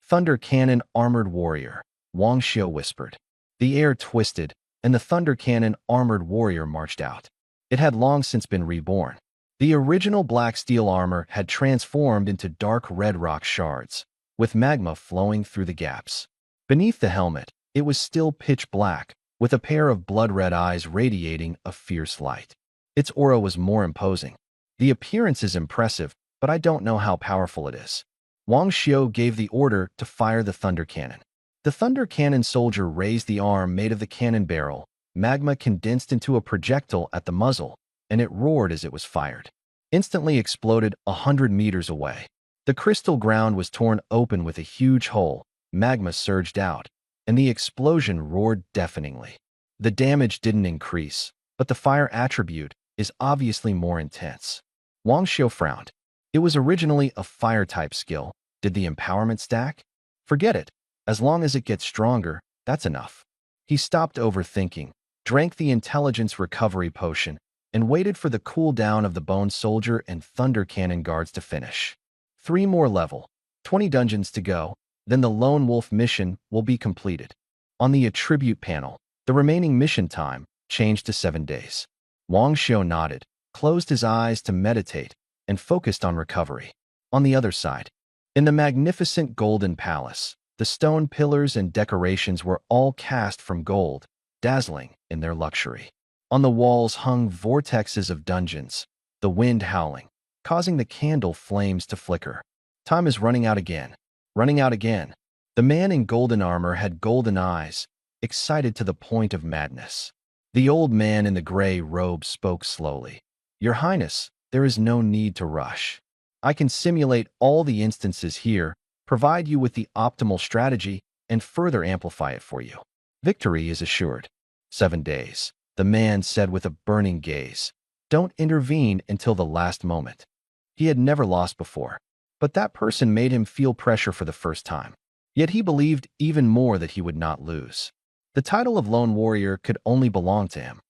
Thunder Cannon Armored Warrior, Wang Xiu whispered. The air twisted, and the Thunder Cannon Armored Warrior marched out. It had long since been reborn. The original black steel armor had transformed into dark red rock shards, with magma flowing through the gaps. Beneath the helmet, it was still pitch black, with a pair of blood-red eyes radiating a fierce light. Its aura was more imposing. The appearance is impressive, but I don't know how powerful it is. Wang Xiu gave the order to fire the thunder cannon. The thunder cannon soldier raised the arm made of the cannon barrel. Magma condensed into a projectile at the muzzle, and it roared as it was fired. Instantly exploded 100 meters away. The crystal ground was torn open with a huge hole. Magma surged out, and the explosion roared deafeningly. The damage didn't increase, but the fire attribute is obviously more intense. Wang Xiu frowned. It was originally a fire-type skill. Did the empowerment stack? Forget it. As long as it gets stronger, that's enough. He stopped overthinking, drank the intelligence recovery potion, and waited for the cooldown of the Bone Soldier and Thunder Cannon guards to finish. 3 more level, 20 dungeons to go, then the Lone Wolf mission will be completed. On the attribute panel, the remaining mission time changed to 7 days. Wang Xiu nodded, closed his eyes to meditate, and focused on recovery. On the other side, in the magnificent golden palace, the stone pillars and decorations were all cast from gold, dazzling in their luxury. On the walls hung vortexes of dungeons, the wind howling, causing the candle flames to flicker. Time is running out again. Running out again. The man in golden armor had golden eyes, excited to the point of madness. The old man in the gray robe spoke slowly. Your Highness, there is no need to rush. I can simulate all the instances here, provide you with the optimal strategy, and further amplify it for you. Victory is assured. 7 days, the man said with a burning gaze. Don't intervene until the last moment. He had never lost before, but that person made him feel pressure for the first time. Yet he believed even more that he would not lose. The title of Lone Warrior could only belong to him.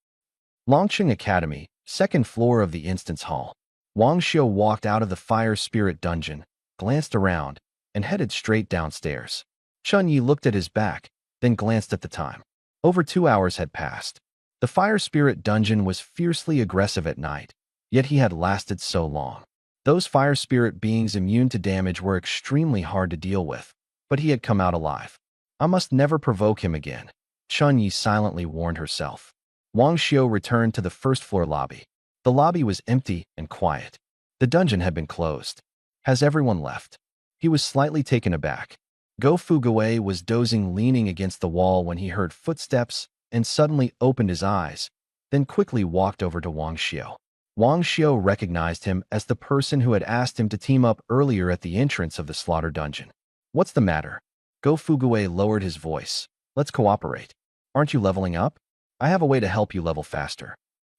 Longqing Academy, 2nd floor of the Instance Hall. Wang Xiu walked out of the Fire Spirit dungeon, glanced around, and headed straight downstairs. Chun Yi looked at his back, then glanced at the time. Over 2 hours had passed. The fire spirit dungeon was fiercely aggressive at night, yet he had lasted so long. Those fire spirit beings immune to damage were extremely hard to deal with, but he had come out alive. I must never provoke him again, Chun Yi silently warned herself. Wang Xiu returned to the first-floor lobby. The lobby was empty and quiet. The dungeon had been closed. Has everyone left? He was slightly taken aback. Go Fugui was dozing leaning against the wall when he heard footsteps and suddenly opened his eyes, then quickly walked over to Wang Xiu. Wang Xiu recognized him as the person who had asked him to team up earlier at the entrance of the slaughter dungeon. What's the matter? Go Fugui lowered his voice. Let's cooperate. Aren't you leveling up? I have a way to help you level faster.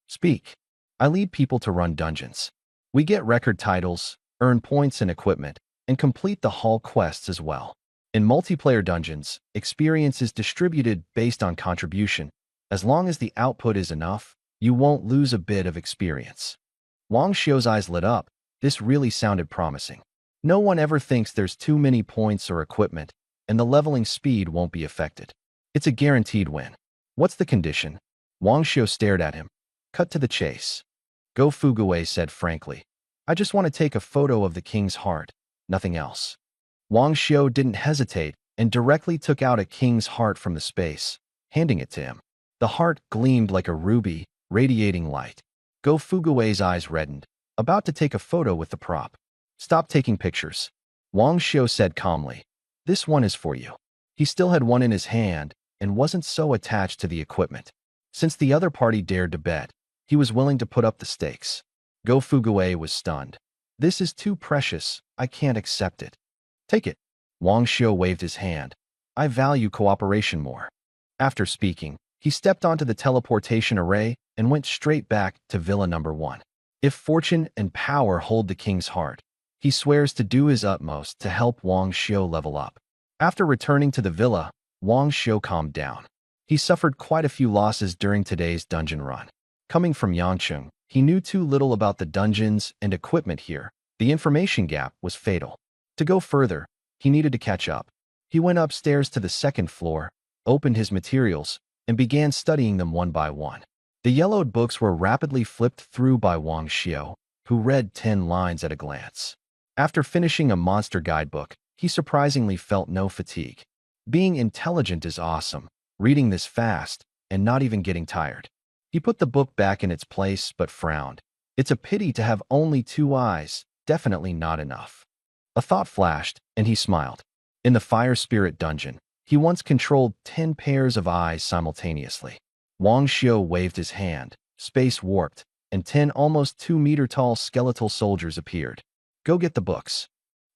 Speak. I lead people to run dungeons. We get record titles, earn points and equipment, and complete the hall quests as well. In multiplayer dungeons, experience is distributed based on contribution. As long as the output is enough, you won't lose a bit of experience. Wang Xiu's eyes lit up. This really sounded promising. No one ever thinks there's too many points or equipment, and the leveling speed won't be affected. It's a guaranteed win. What's the condition? Wang Xiu stared at him. Cut to the chase. Go Fugui said frankly. I just want to take a photo of the king's heart, nothing else. Wang Xiu didn't hesitate and directly took out a king's heart from the space, handing it to him. The heart gleamed like a ruby, radiating light. Go Fugui's eyes reddened, about to take a photo with the prop. Stop taking pictures. Wang Xiu said calmly. This one is for you. He still had one in his hand and wasn't so attached to the equipment. Since the other party dared to bet, he was willing to put up the stakes. Go Fugui was stunned. This is too precious. I can't accept it. Take it. Wang Xiu waved his hand. I value cooperation more. After speaking, he stepped onto the teleportation array and went straight back to Villa number 1. If fortune and power hold the king's heart, he swears to do his utmost to help Wang Xiu level up. After returning to the villa, Wang Xiu calmed down. He suffered quite a few losses during today's dungeon run. Coming from Yangcheng, he knew too little about the dungeons and equipment here. The information gap was fatal. To go further, he needed to catch up. He went upstairs to the second floor, opened his materials, and began studying them one by one. The yellowed books were rapidly flipped through by Wang Xiu, who read 10 lines at a glance. After finishing a monster guidebook, he surprisingly felt no fatigue. Being intelligent is awesome, reading this fast, and not even getting tired. He put the book back in its place but frowned. It's a pity to have only 2 eyes, definitely not enough. A thought flashed, and he smiled. In the Fire Spirit dungeon, he once controlled 10 pairs of eyes simultaneously. Wang Xiu waved his hand, space warped, and 10 almost 2-meter-tall skeletal soldiers appeared. Go get the books.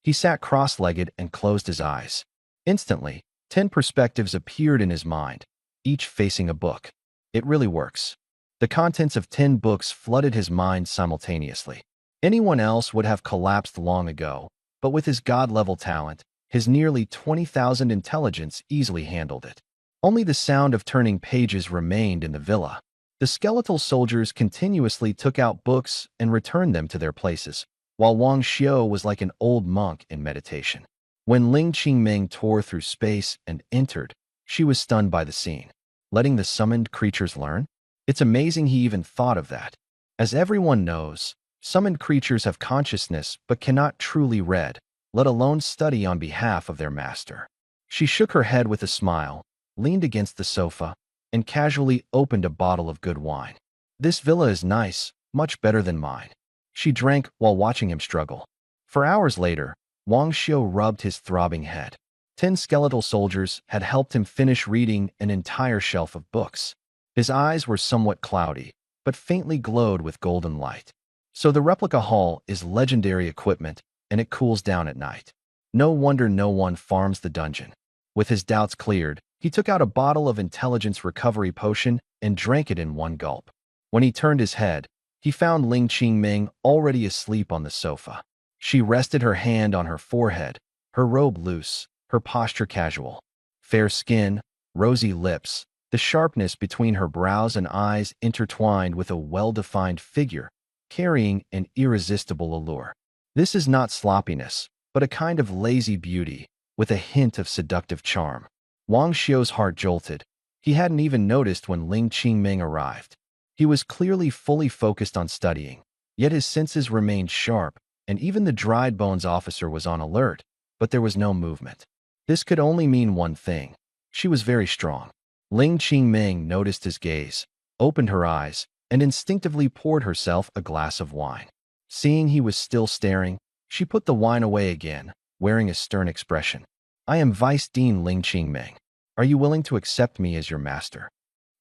He sat cross-legged and closed his eyes. Instantly, 10 perspectives appeared in his mind, each facing a book. It really works. The contents of 10 books flooded his mind simultaneously. Anyone else would have collapsed long ago, but with his god-level talent, his nearly 20,000 intelligence easily handled it. Only the sound of turning pages remained in the villa. The skeletal soldiers continuously took out books and returned them to their places, while Wang Xiu was like an old monk in meditation. When Ling Qingming tore through space and entered, she was stunned by the scene. Letting the summoned creatures learn? It's amazing he even thought of that. As everyone knows, summoned creatures have consciousness but cannot truly read, let alone study on behalf of their master. She shook her head with a smile, leaned against the sofa, and casually opened a bottle of good wine. This villa is nice, much better than mine. She drank while watching him struggle. For hours later, Wang Xiu rubbed his throbbing head. 10 skeletal soldiers had helped him finish reading an entire shelf of books. His eyes were somewhat cloudy, but faintly glowed with golden light. So the replica hall is legendary equipment, and it cools down at night. No wonder no one farms the dungeon. With his doubts cleared, he took out a bottle of intelligence recovery potion and drank it in one gulp. When he turned his head, he found Ling Qingming already asleep on the sofa. She rested her hand on her forehead, her robe loose, her posture casual. Fair skin, rosy lips, the sharpness between her brows and eyes intertwined with a well-defined figure, carrying an irresistible allure. This is not sloppiness, but a kind of lazy beauty with a hint of seductive charm. Wang Xiu's heart jolted. He hadn't even noticed when Ling Qingming arrived. He was clearly fully focused on studying, yet his senses remained sharp, and even the dried bones officer was on alert, but there was no movement. This could only mean one thing. She was very strong. Ling Qingming noticed his gaze, opened her eyes, and instinctively poured herself a glass of wine. Seeing he was still staring, she put the wine away again, wearing a stern expression. I am Vice Dean Ling Qingming. Are you willing to accept me as your master?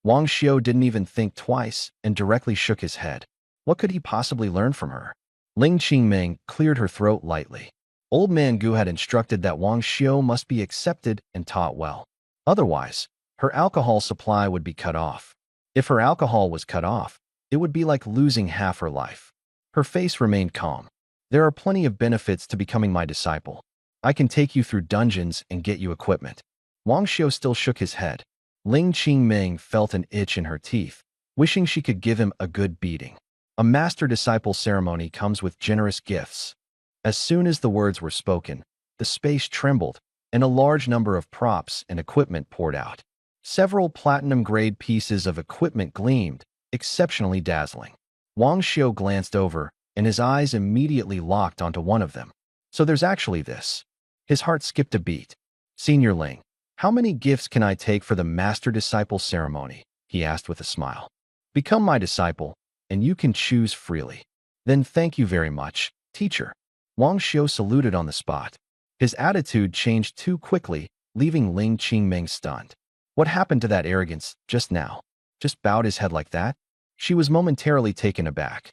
Wang Xiu didn't even think twice and directly shook his head. What could he possibly learn from her? Ling Qingming cleared her throat lightly. Old Man Gu had instructed that Wang Xiu must be accepted and taught well. Otherwise, her alcohol supply would be cut off. If her alcohol was cut off, it would be like losing half her life. Her face remained calm. There are plenty of benefits to becoming my disciple. I can take you through dungeons and get you equipment. Wang Xiu still shook his head. Ling Qingming felt an itch in her teeth, wishing she could give him a good beating. A master-disciple ceremony comes with generous gifts. As soon as the words were spoken, the space trembled, and a large number of props and equipment poured out. Several platinum-grade pieces of equipment gleamed, exceptionally dazzling. Wang Xiu glanced over, and his eyes immediately locked onto one of them. So there's actually this. His heart skipped a beat. Senior Ling, how many gifts can I take for the master-disciple ceremony? He asked with a smile. Become my disciple, and you can choose freely. Then thank you very much, teacher. Wang Xiu saluted on the spot. His attitude changed too quickly, leaving Ling Qingming stunned. What happened to that arrogance just now? Just bowed his head like that? She was momentarily taken aback.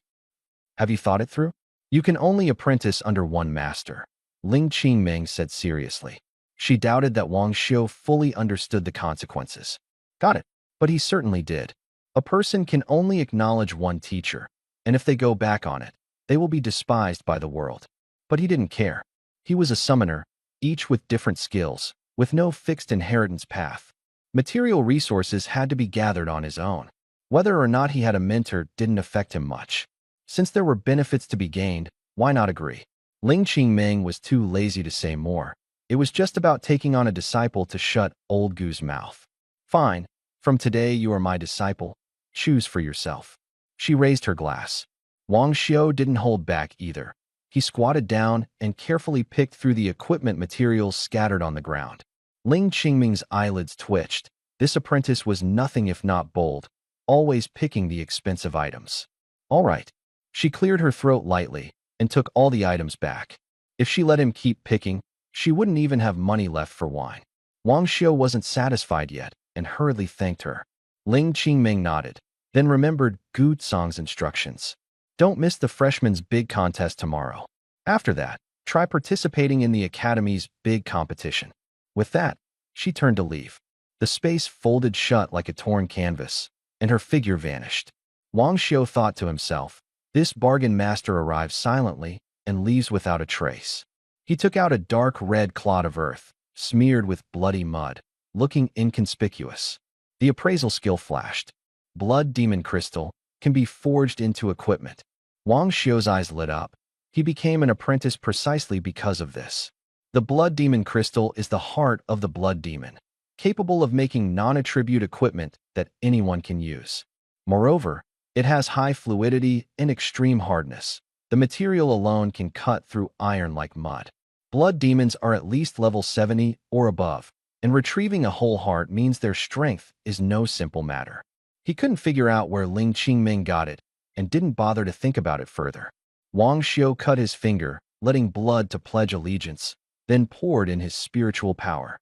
Have you thought it through? You can only apprentice under one master, Ling Qingming said seriously. She doubted that Wang Xiu fully understood the consequences. Got it, but he certainly did. A person can only acknowledge one teacher, and if they go back on it, they will be despised by the world. But he didn't care. He was a summoner, each with different skills, with no fixed inheritance path. Material resources had to be gathered on his own. Whether or not he had a mentor didn't affect him much. Since there were benefits to be gained, why not agree? Ling Qingming was too lazy to say more. It was just about taking on a disciple to shut old Gu's mouth. Fine. From today you are my disciple. Choose for yourself. She raised her glass. Wang Xiu didn't hold back either. He squatted down and carefully picked through the equipment materials scattered on the ground. Ling Qingming's eyelids twitched. This apprentice was nothing if not bold, always picking the expensive items. All right. She cleared her throat lightly and took all the items back. If she let him keep picking, she wouldn't even have money left for wine. Wang Xiu wasn't satisfied yet and hurriedly thanked her. Ling Qingming nodded, then remembered Gu Tsang's instructions. Don't miss the freshman's big contest tomorrow. After that, try participating in the academy's big competition. With that, she turned to leave. The space folded shut like a torn canvas, and her figure vanished. Wang Xiu thought to himself, this bargain master arrives silently and leaves without a trace. He took out a dark red clod of earth, smeared with bloody mud, looking inconspicuous. The appraisal skill flashed. Blood Demon Crystal can be forged into equipment. Wang Xiu's eyes lit up. He became an apprentice precisely because of this. The Blood Demon Crystal is the heart of the Blood Demon, capable of making non-attribute equipment that anyone can use. Moreover, it has high fluidity and extreme hardness. The material alone can cut through iron like mud. Blood demons are at least level 70 or above, and retrieving a whole heart means their strength is no simple matter. He couldn't figure out where Ling Qingming got it and didn't bother to think about it further. Wang Xiu cut his finger, letting blood to pledge allegiance, then poured in his spiritual power.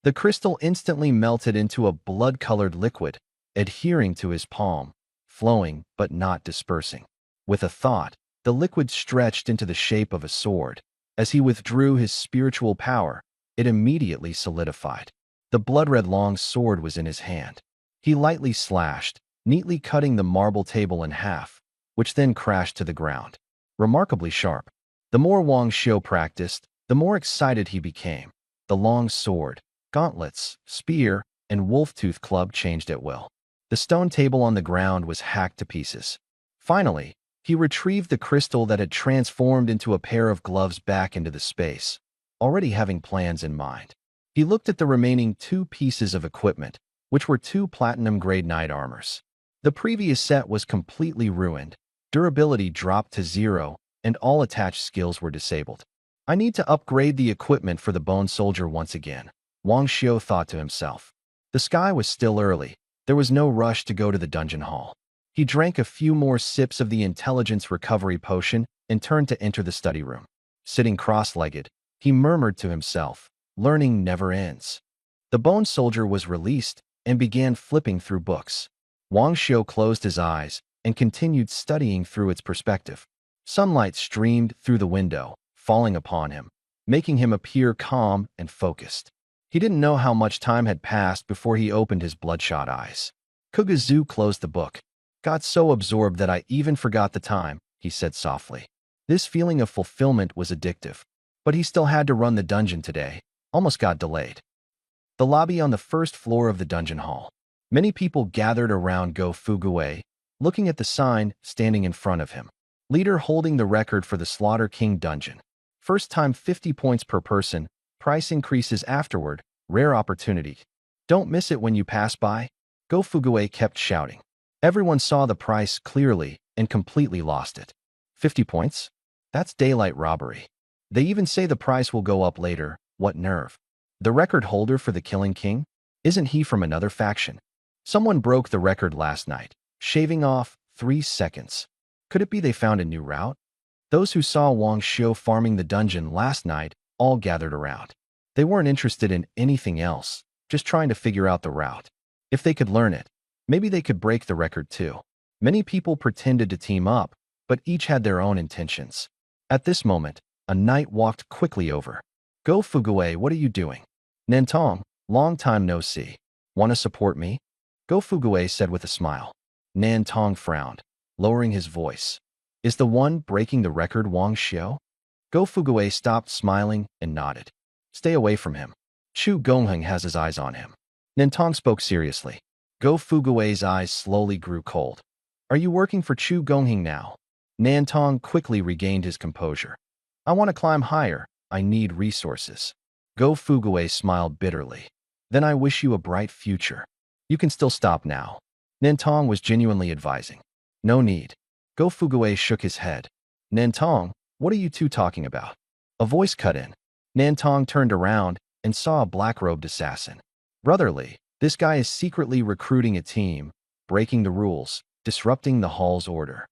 The crystal instantly melted into a blood-colored liquid, adhering to his palm, flowing but not dispersing. With a thought, the liquid stretched into the shape of a sword. As he withdrew his spiritual power, it immediately solidified. The blood-red long sword was in his hand. He lightly slashed, neatly cutting the marble table in half, which then crashed to the ground. Remarkably sharp. The more Wang Xiu practiced, the more excited he became. The long sword, gauntlets, spear, and wolf-tooth club changed at will. The stone table on the ground was hacked to pieces. Finally, he retrieved the crystal that had transformed into a pair of gloves back into the space, already having plans in mind. He looked at the remaining 2 pieces of equipment, which were 2 platinum-grade knight armors. The previous set was completely ruined, durability dropped to 0, and all attached skills were disabled. I need to upgrade the equipment for the Bone Soldier once again, Wang Xiu thought to himself. The sky was still early. There was no rush to go to the dungeon hall. He drank a few more sips of the intelligence recovery potion and turned to enter the study room. Sitting cross-legged, he murmured to himself, learning never ends. The Bone Soldier was released and began flipping through books. Wang Xiu closed his eyes and continued studying through its perspective. Sunlight streamed through the window, falling upon him, making him appear calm and focused. He didn't know how much time had passed before he opened his bloodshot eyes. Kugazu closed the book. Got so absorbed that I even forgot the time, he said softly. This feeling of fulfillment was addictive. But he still had to run the dungeon today. Almost got delayed. The lobby on the first floor of the dungeon hall. Many people gathered around Go Fuguei, looking at the sign standing in front of him. Leader holding the record for the Slaughter King dungeon. First time 50 points per person, price increases afterward, rare opportunity. Don't miss it when you pass by. Go Fuguei kept shouting. Everyone saw the price clearly and completely lost it. 50 points? That's daylight robbery. They even say the price will go up later. What nerve. The record holder for the Killing King? Isn't he from another faction? Someone broke the record last night, shaving off 3 seconds. Could it be they found a new route? Those who saw Wang Xiu farming the dungeon last night all gathered around. They weren't interested in anything else, just trying to figure out the route. If they could learn it, maybe they could break the record too. Many people pretended to team up, but each had their own intentions. At this moment, a knight walked quickly over. Go Fuguei, what are you doing? Nantong, long time no see. Want to support me? Go Fuguei said with a smile. Nantong frowned, lowering his voice. Is the one breaking the record Wang Xiu? Go Fuguei stopped smiling and nodded. Stay away from him. Chu Gongheng has his eyes on him. Nantong spoke seriously. Go Fuguei's eyes slowly grew cold. Are you working for Chu Gongheng now? Nantong quickly regained his composure. I want to climb higher. I need resources. Go Fuguei smiled bitterly. Then I wish you a bright future. You can still stop now. Nantong was genuinely advising. No need. Go Fuguei shook his head. Nantong, what are you two talking about? A voice cut in. Nantong turned around and saw a black-robed assassin. Brotherly, this guy is secretly recruiting a team, breaking the rules, disrupting the hall's order.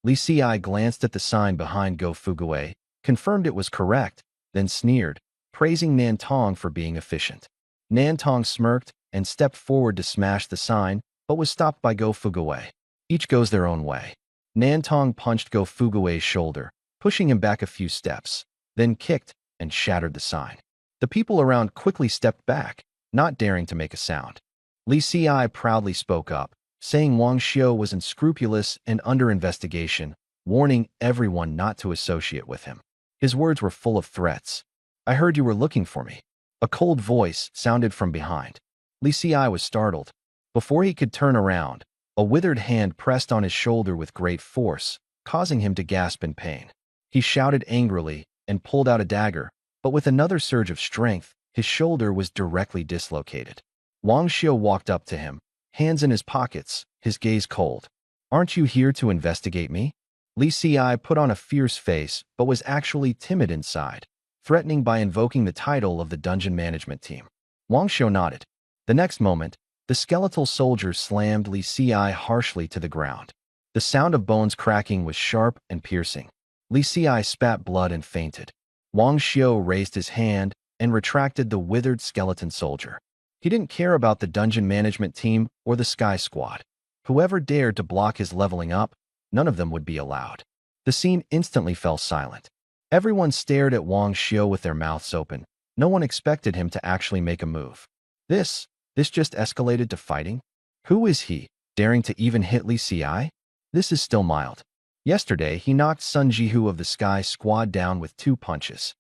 Li Ci glanced at the sign behind Go Fuguei, confirmed it was correct, then sneered, praising Nantong for being efficient. Nantong smirked and stepped forward to smash the sign, but was stopped by Go Fuguei. Each goes their own way. Nantong punched Go Fuguei's shoulder, pushing him back a few steps, then kicked and shattered the sign. The people around quickly stepped back, not daring to make a sound. Li Ci proudly spoke up, saying Wang Xiu was unscrupulous and under investigation, warning everyone not to associate with him. His words were full of threats. I heard you were looking for me. A cold voice sounded from behind. Li Ci was startled. Before he could turn around, a withered hand pressed on his shoulder with great force, causing him to gasp in pain. He shouted angrily and pulled out a dagger, but with another surge of strength, his shoulder was directly dislocated. Wang Xiu walked up to him, hands in his pockets, his gaze cold. Aren't you here to investigate me? Li Ci put on a fierce face but was actually timid inside, threatening by invoking the title of the dungeon management team. Wang Xiu nodded. The next moment, the skeletal soldier slammed Li Ci harshly to the ground. The sound of bones cracking was sharp and piercing. Li Ci spat blood and fainted. Wang Xiu raised his hand and retracted the withered skeleton soldier. He didn't care about the dungeon management team or the Sky Squad. Whoever dared to block his leveling up, none of them would be allowed. The scene instantly fell silent. Everyone stared at Wang Xiu with their mouths open. No one expected him to actually make a move. This just escalated to fighting? Who is he, daring to even hit Li Ci? This is still mild. Yesterday, he knocked Sun Jihu of the Sky Squad down with 2 punches.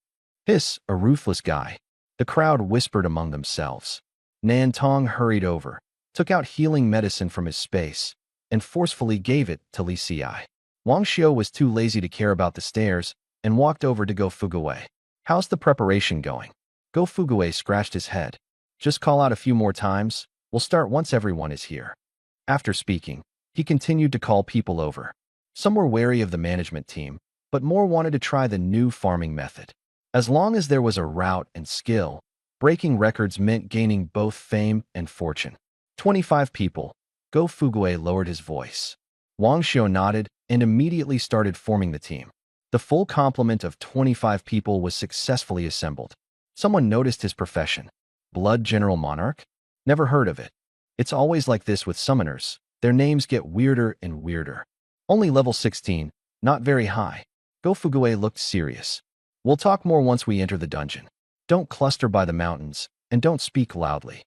Hiss, a ruthless guy. The crowd whispered among themselves. Nantong hurried over, took out healing medicine from his space, and forcefully gave it to Li Ci. Wang Xiu was too lazy to care about the stairs and walked over to Go Fuguei. How's the preparation going? Go Fugue scratched his head. Just call out a few more times. We'll start once everyone is here. After speaking, he continued to call people over. Some were wary of the management team, but more wanted to try the new farming method. As long as there was a route and skill, breaking records meant gaining both fame and fortune. 25 people. Go Fugue lowered his voice. Wang Xiu nodded and immediately started forming the team. The full complement of 25 people was successfully assembled. Someone noticed his profession. Blood General Monarch? Never heard of it. It's always like this with summoners. Their names get weirder and weirder. Only level 16, not very high. Go Fugue looked serious. We'll talk more once we enter the dungeon. Don't cluster by the mountains, and don't speak loudly.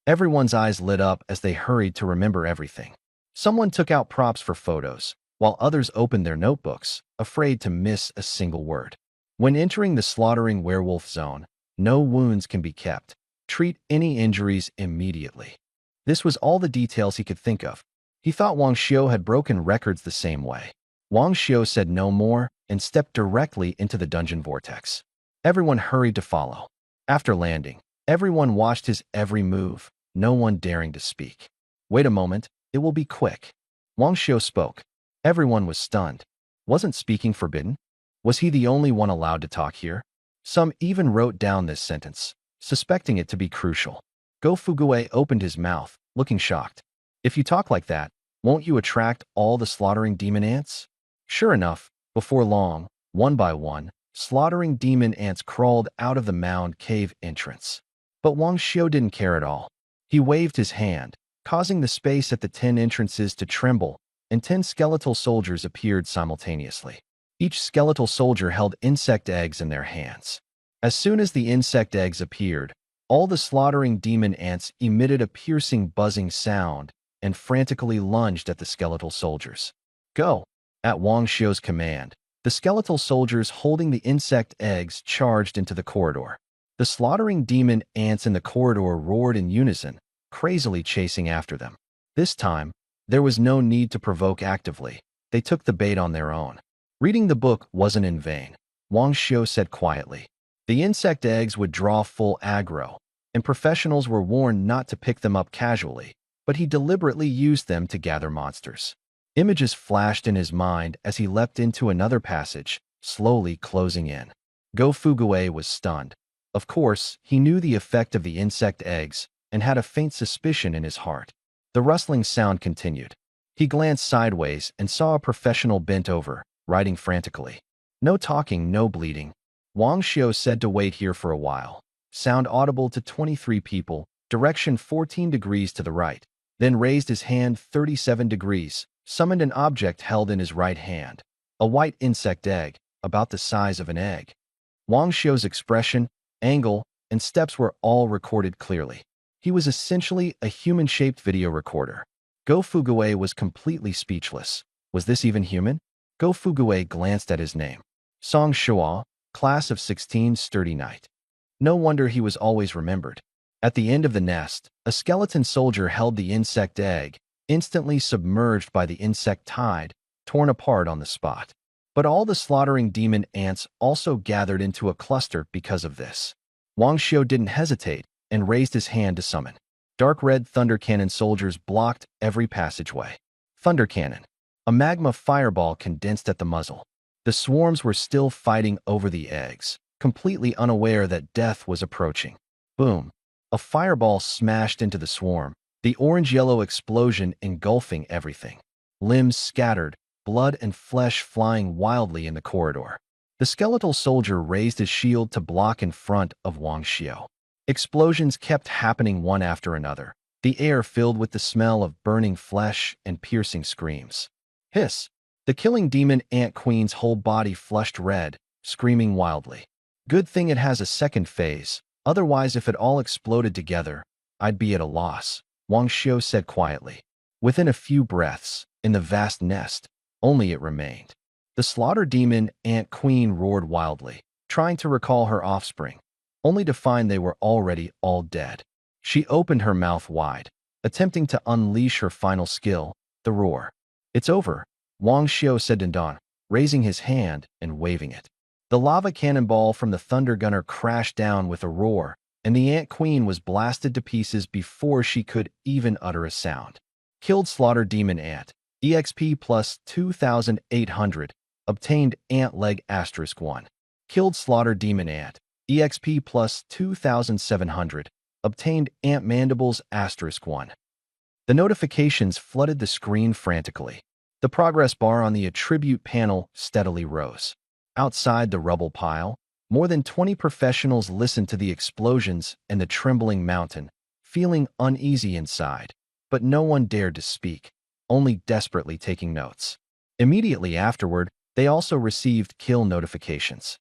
Everyone's eyes lit up as they hurried to remember everything. Someone took out props for photos, while others opened their notebooks, afraid to miss a single word. When entering the slaughtering werewolf zone, no wounds can be kept. Treat any injuries immediately. This was all the details he could think of. He thought Wang Xiu had broken records the same way. Wang Xiu said no more and stepped directly into the dungeon vortex. Everyone hurried to follow. After landing, everyone watched his every move, no one daring to speak. Wait a moment, it will be quick. Wang Xiu spoke. Everyone was stunned. Wasn't speaking forbidden? Was he the only one allowed to talk here? Some even wrote down this sentence, suspecting it to be crucial. Go Fugue opened his mouth, looking shocked. If you talk like that, won't you attract all the slaughtering demon ants? Sure enough, before long, one by one, slaughtering demon ants crawled out of the mound cave entrance. But Wang Xiu didn't care at all. He waved his hand, causing the space at the 10 entrances to tremble, and 10 skeletal soldiers appeared simultaneously. Each skeletal soldier held insect eggs in their hands. As soon as the insect eggs appeared, all the slaughtering demon ants emitted a piercing buzzing sound and frantically lunged at the skeletal soldiers. Go! At Wang Xiu's command, the skeletal soldiers holding the insect eggs charged into the corridor. The slaughtering demon ants in the corridor roared in unison, crazily chasing after them. This time, there was no need to provoke actively. They took the bait on their own. Reading the book wasn't in vain, Wang Xiu said quietly. The insect eggs would draw full aggro, and professionals were warned not to pick them up casually, but he deliberately used them to gather monsters. Images flashed in his mind as he leapt into another passage, slowly closing in. Go Fugue was stunned. Of course, he knew the effect of the insect eggs and had a faint suspicion in his heart. The rustling sound continued. He glanced sideways and saw a professional bent over, writing frantically. No talking, no bleeding. Wang Xiu said to wait here for a while. Sound audible to 23 people, direction 14 degrees to the right. Then raised his hand 37 degrees, summoned an object held in his right hand. A white insect egg, about the size of an egg. Wang Xiu's expression, angle, and steps were all recorded clearly. He was essentially a human-shaped video recorder. Go Fugue was completely speechless. Was this even human? Go Fugue glanced at his name. Song Shuo, class of 16, sturdy knight. No wonder he was always remembered. At the end of the nest, a skeleton soldier held the insect egg, instantly submerged by the insect tide, torn apart on the spot. But all the slaughtering demon ants also gathered into a cluster because of this. Wang Xiu didn't hesitate and raised his hand to summon. Dark red thunder cannon soldiers blocked every passageway. Thunder cannon. A magma fireball condensed at the muzzle. The swarms were still fighting over the eggs, completely unaware that death was approaching. Boom. A fireball smashed into the swarm, the orange-yellow explosion engulfing everything. Limbs scattered, blood and flesh flying wildly in the corridor. The skeletal soldier raised his shield to block in front of Wang Xiu. Explosions kept happening one after another, the air filled with the smell of burning flesh and piercing screams. Hiss! The killing demon ant queen's whole body flushed red, screaming wildly. Good thing it has a second phase, otherwise if it all exploded together, I'd be at a loss, Wang Xiu said quietly. Within a few breaths, in the vast nest, only it remained. The slaughter demon ant queen roared wildly, trying to recall her offspring, only to find they were already all dead. She opened her mouth wide, attempting to unleash her final skill, the roar. It's over, Wang Xiu said to Don, raising his hand and waving it. The lava cannonball from the Thunder Gunner crashed down with a roar, and the Ant Queen was blasted to pieces before she could even utter a sound. Killed Slaughter Demon Ant. EXP plus 2,800. Obtained Ant Leg *1. Killed Slaughter Demon Ant. EXP plus 2,700. Obtained Ant Mandibles *1. The notifications flooded the screen frantically. The progress bar on the attribute panel steadily rose. Outside the rubble pile, more than 20 professionals listened to the explosions and the trembling mountain, feeling uneasy inside. But no one dared to speak, only desperately taking notes. Immediately afterward, they also received kill notifications.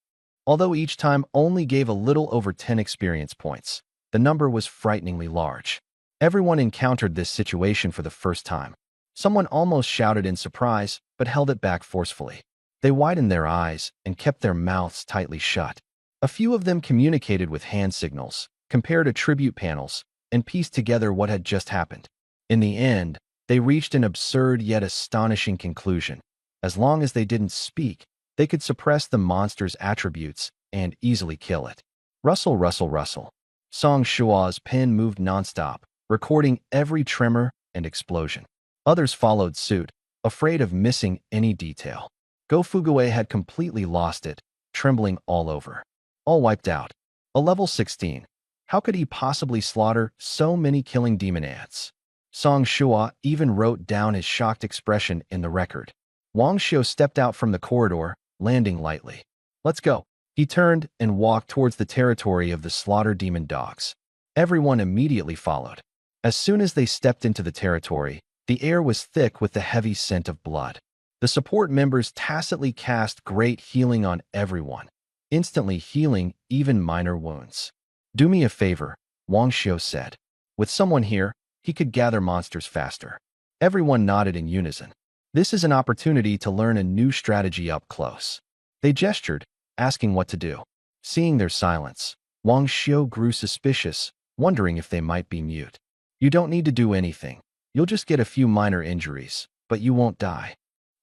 Although each time only gave a little over 10 experience points, the number was frighteningly large. Everyone encountered this situation for the first time. Someone almost shouted in surprise, but held it back forcefully. They widened their eyes and kept their mouths tightly shut. A few of them communicated with hand signals, compared attribute panels, and pieced together what had just happened. In the end, they reached an absurd yet astonishing conclusion. As long as they didn't speak, they could suppress the monster's attributes and easily kill it. Rustle, rustle, rustle. Song Shua's pen moved nonstop, recording every tremor and explosion. Others followed suit, afraid of missing any detail. Go Fuguei had completely lost it, trembling all over. All wiped out. A level 16. How could he possibly slaughter so many killing demon ants? Song Shua even wrote down his shocked expression in the record. Wang Xiu stepped out from the corridor, landing lightly. Let's go. He turned and walked towards the territory of the slaughter demon dogs. Everyone immediately followed. As soon as they stepped into the territory, the air was thick with the heavy scent of blood. The support members tacitly cast great healing on everyone, instantly healing even minor wounds. Do me a favor, Wang Xiu said. With someone here, he could gather monsters faster. Everyone nodded in unison. This is an opportunity to learn a new strategy up close. They gestured, asking what to do. Seeing their silence, Wang Xiu grew suspicious, wondering if they might be mute. You don't need to do anything. You'll just get a few minor injuries, but you won't die.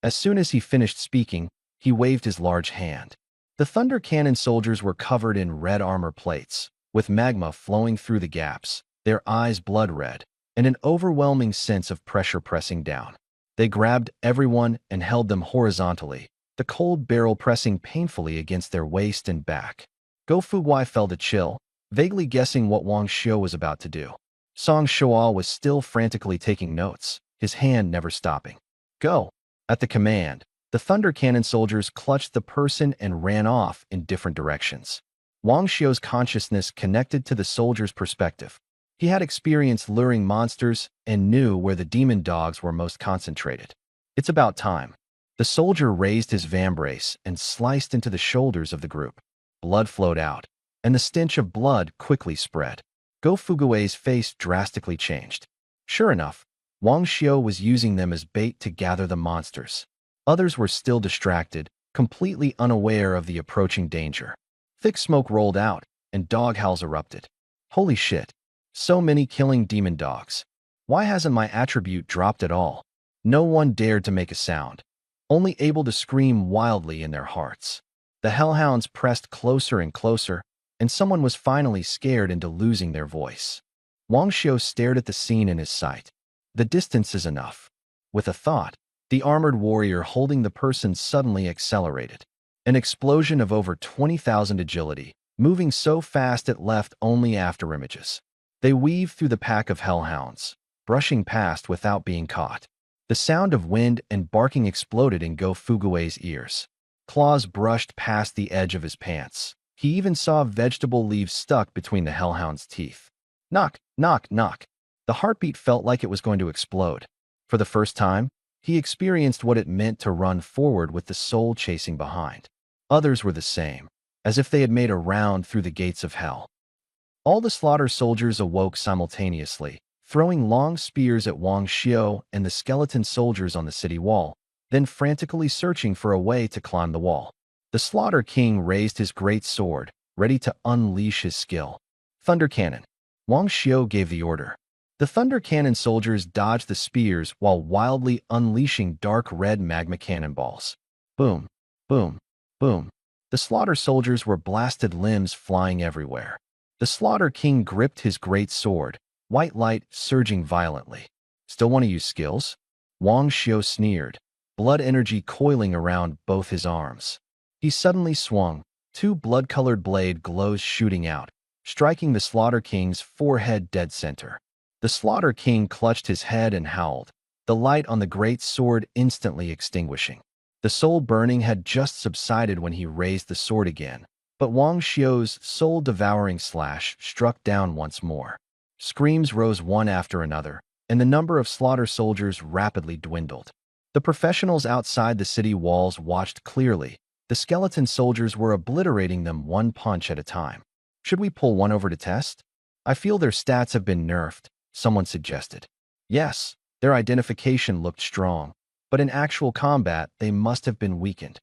As soon as he finished speaking, he waved his large hand. The Thunder Cannon soldiers were covered in red armor plates, with magma flowing through the gaps, their eyes blood red, and an overwhelming sense of pressure pressing down. They grabbed everyone and held them horizontally, the cold barrel pressing painfully against their waist and back. Go Fuguei felt a chill, vaguely guessing what Wang Xiu was about to do. Song Shua was still frantically taking notes, his hand never stopping. Go! At the command, the Thunder Cannon soldiers clutched the person and ran off in different directions. Wang Xiu's consciousness connected to the soldiers' perspective. He had experienced luring monsters and knew where the demon dogs were most concentrated. It's about time. The soldier raised his vambrace and sliced into the shoulders of the group. Blood flowed out, and the stench of blood quickly spread. Go Fuguei's face drastically changed. Sure enough, Wang Xiu was using them as bait to gather the monsters. Others were still distracted, completely unaware of the approaching danger. Thick smoke rolled out, and dog howls erupted. Holy shit! So many killing demon dogs. Why hasn't my attribute dropped at all? No one dared to make a sound, only able to scream wildly in their hearts. The hellhounds pressed closer and closer, and someone was finally scared into losing their voice. Wang Xiu stared at the scene in his sight. The distance is enough. With a thought, the armored warrior holding the person suddenly accelerated. An explosion of over 20,000 agility, moving so fast it left only afterimages. They weaved through the pack of hellhounds, brushing past without being caught. The sound of wind and barking exploded in Go Fuguei's ears. Claws brushed past the edge of his pants. He even saw vegetable leaves stuck between the hellhound's teeth. Knock, knock, knock. The heartbeat felt like it was going to explode. For the first time, he experienced what it meant to run forward with the soul chasing behind. Others were the same, as if they had made a round through the gates of hell. All the slaughter soldiers awoke simultaneously, throwing long spears at Wang Xiu and the skeleton soldiers on the city wall, then frantically searching for a way to climb the wall. The Slaughter King raised his great sword, ready to unleash his skill. Thunder Cannon. Wang Xiu gave the order. The Thunder Cannon soldiers dodged the spears while wildly unleashing dark red magma cannonballs. Boom, boom, boom. The slaughter soldiers were blasted, limbs flying everywhere. The Slaughter King gripped his great sword, white light surging violently. Still want to use skills? Wang Xiao sneered, blood energy coiling around both his arms. He suddenly swung, two blood-colored blade glows shooting out, striking the Slaughter King's forehead dead center. The Slaughter King clutched his head and howled, the light on the great sword instantly extinguishing. The soul burning had just subsided when he raised the sword again, but Wang Xiao's soul-devouring slash struck down once more. Screams rose one after another, and the number of slaughter soldiers rapidly dwindled. The professionals outside the city walls watched clearly. The skeleton soldiers were obliterating them one punch at a time. Should we pull one over to test? I feel their stats have been nerfed, someone suggested. Yes, their identification looked strong, but in actual combat they must have been weakened.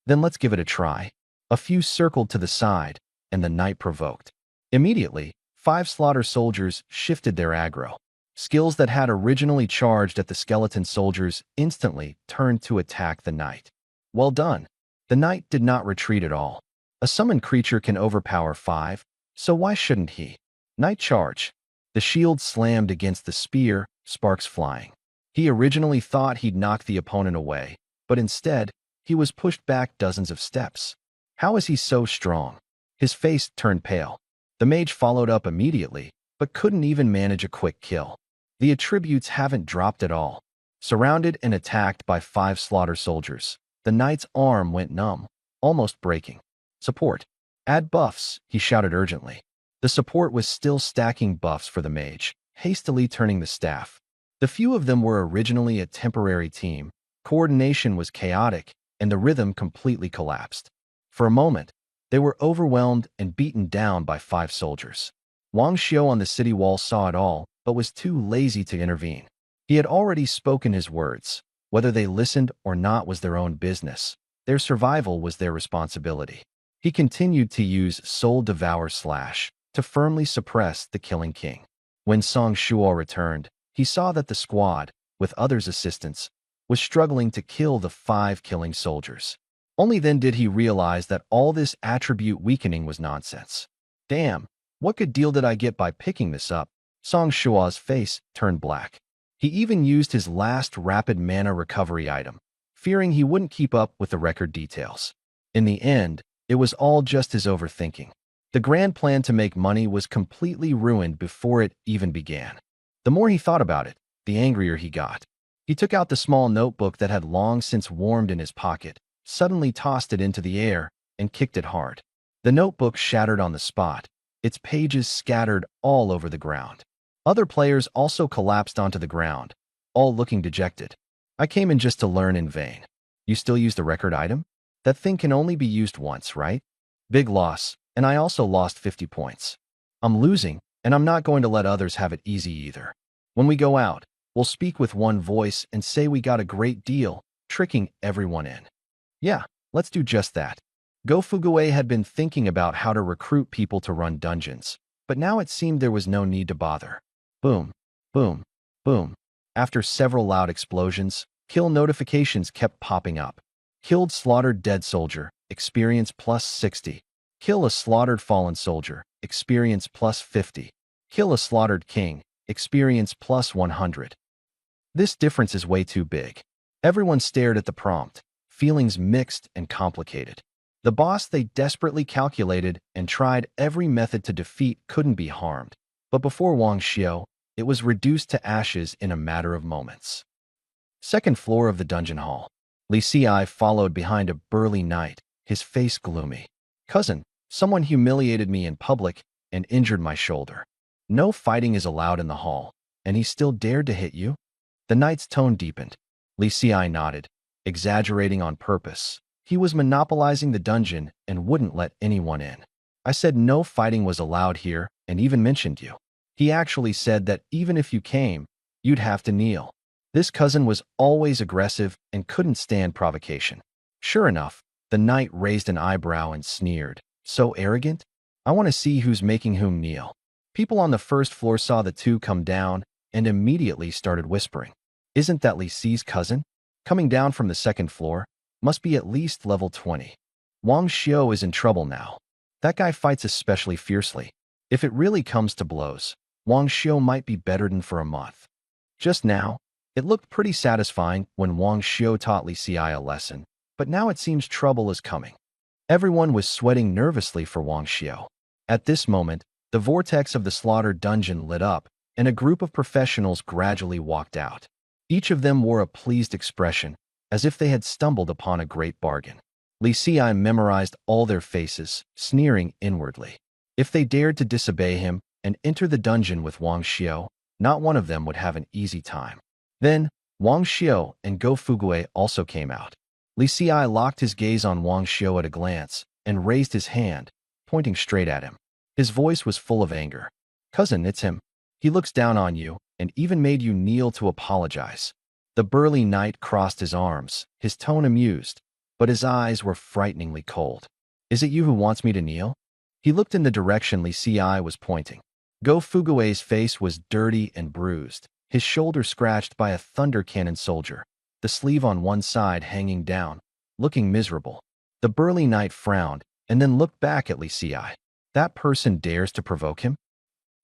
Then let's give it a try. A few circled to the side, and the knight provoked. Immediately, 5 slaughter soldiers shifted their aggro. Skills that had originally charged at the skeleton soldiers instantly turned to attack the knight. Well done. The knight did not retreat at all. A summoned creature can overpower 5, so why shouldn't he? Knight charge. The shield slammed against the spear, sparks flying. He originally thought he'd knock the opponent away, but instead, he was pushed back dozens of steps. How is he so strong? His face turned pale. The mage followed up immediately, but couldn't even manage a quick kill. The attributes haven't dropped at all. Surrounded and attacked by 5 slaughter soldiers, the knight's arm went numb, almost breaking. Support. Add buffs, he shouted urgently. The support was still stacking buffs for the mage, hastily turning the staff. The few of them were originally a temporary team. Coordination was chaotic, and the rhythm completely collapsed. For a moment, they were overwhelmed and beaten down by 5 soldiers. Wang Xiao on the city wall saw it all, but was too lazy to intervene. He had already spoken his words. Whether they listened or not was their own business. Their survival was their responsibility. He continued to use Soul Devour Slash to firmly suppress the Killing King. When Song Shuo returned, he saw that the squad, with others' assistance, was struggling to kill the 5 killing soldiers. Only then did he realize that all this attribute weakening was nonsense. Damn, what good deal did I get by picking this up? Song Shuo's face turned black. He even used his last rapid mana recovery item, fearing he wouldn't keep up with the record details. In the end, it was all just his overthinking. The grand plan to make money was completely ruined before it even began. The more he thought about it, the angrier he got. He took out the small notebook that had long since warmed in his pocket, suddenly tossed it into the air, and kicked it hard. The notebook shattered on the spot, its pages scattered all over the ground. Other players also collapsed onto the ground, all looking dejected. I came in just to learn in vain. You still use the record item? That thing can only be used once, right? Big loss, and I also lost 50 points. I'm losing, and I'm not going to let others have it easy either. When we go out, we'll speak with one voice and say we got a great deal, tricking everyone in. Yeah, let's do just that. Go Fuguei had been thinking about how to recruit people to run dungeons, but now it seemed there was no need to bother. Boom, boom, boom. After several loud explosions, kill notifications kept popping up. Killed slaughtered dead soldier, experience plus 60. Kill a slaughtered fallen soldier, experience plus 50. Kill a slaughtered king, experience plus 100. This difference is way too big. Everyone stared at the prompt, feelings mixed and complicated. The boss they desperately calculated and tried every method to defeat couldn't be harmed. But before Wang Xiao, it was reduced to ashes in a matter of moments. Second floor of the dungeon hall. Li Ci followed behind a burly knight, his face gloomy. Cousin, someone humiliated me in public and injured my shoulder. No fighting is allowed in the hall, and he still dared to hit you? The knight's tone deepened. Li Ci nodded, exaggerating on purpose. He was monopolizing the dungeon and wouldn't let anyone in. I said no fighting was allowed here and even mentioned you. He actually said that even if you came, you'd have to kneel. This cousin was always aggressive and couldn't stand provocation. Sure enough, the knight raised an eyebrow and sneered. So arrogant? I want to see who's making whom kneel. People on the first floor saw the two come down and immediately started whispering. Isn't that Li Ci's cousin? Coming down from the second floor, must be at least level 20. Wang Xiao is in trouble now. That guy fights especially fiercely. If it really comes to blows, Wang Xiao might be bedridden for a month. Just now, it looked pretty satisfying when Wang Xiao taught Li Xi a lesson, but now it seems trouble is coming. Everyone was sweating nervously for Wang Xiao. At this moment, the vortex of the slaughter dungeon lit up, and a group of professionals gradually walked out. Each of them wore a pleased expression, as if they had stumbled upon a great bargain. Li Xi memorized all their faces, sneering inwardly. If they dared to disobey him and enter the dungeon with Wang Xiao, not one of them would have an easy time. Then, Wang Xiao and Go Fugue also came out. Li Xi locked his gaze on Wang Xiao at a glance and raised his hand, pointing straight at him. His voice was full of anger. "Cousin, it's him. He looks down on you and even made you kneel to apologize." The burly knight crossed his arms, his tone amused, but his eyes were frighteningly cold. "Is it you who wants me to kneel?" He looked in the direction Li Xi was pointing. Go Fugue's face was dirty and bruised, his shoulder scratched by a thunder cannon soldier, the sleeve on one side hanging down, looking miserable. The burly knight frowned and then looked back at Li Xi. That person dares to provoke him?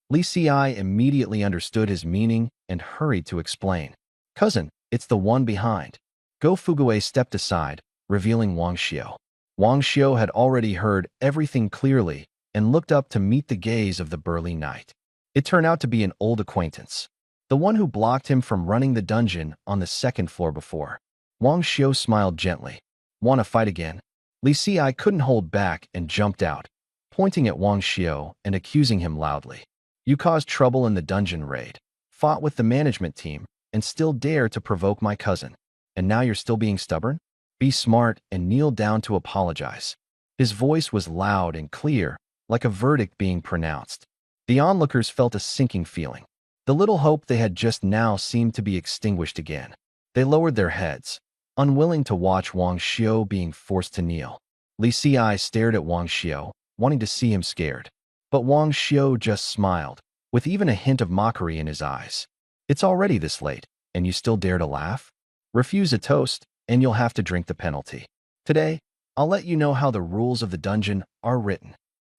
Li Xi immediately understood his meaning and hurried to explain. "Cousin, it's the one behind." Go Fugue stepped aside, revealing Wang Xiao. Wang Xiao had already heard everything clearly and looked up to meet the gaze of the burly knight. It turned out to be an old acquaintance, the one who blocked him from running the dungeon on the second floor before. Wang Xiao smiled gently. "Want to fight again?" Li Xi couldn't hold back and jumped out, pointing at Wang Xiao and accusing him loudly. "You caused trouble in the dungeon raid, fought with the management team, and still dare to provoke my cousin. And now you're still being stubborn? Be smart and kneel down to apologize." His voice was loud and clear, like a verdict being pronounced. The onlookers felt a sinking feeling. The little hope they had just now seemed to be extinguished again. They lowered their heads, unwilling to watch Wang Xiao being forced to kneel. Li Xi stared at Wang Xiao, wanting to see him scared. But Wang Xiao just smiled, with even a hint of mockery in his eyes. "It's already this late, and you still dare to laugh? Refuse a toast, and you'll have to drink the penalty. Today, I'll let you know how the rules of the dungeon are written."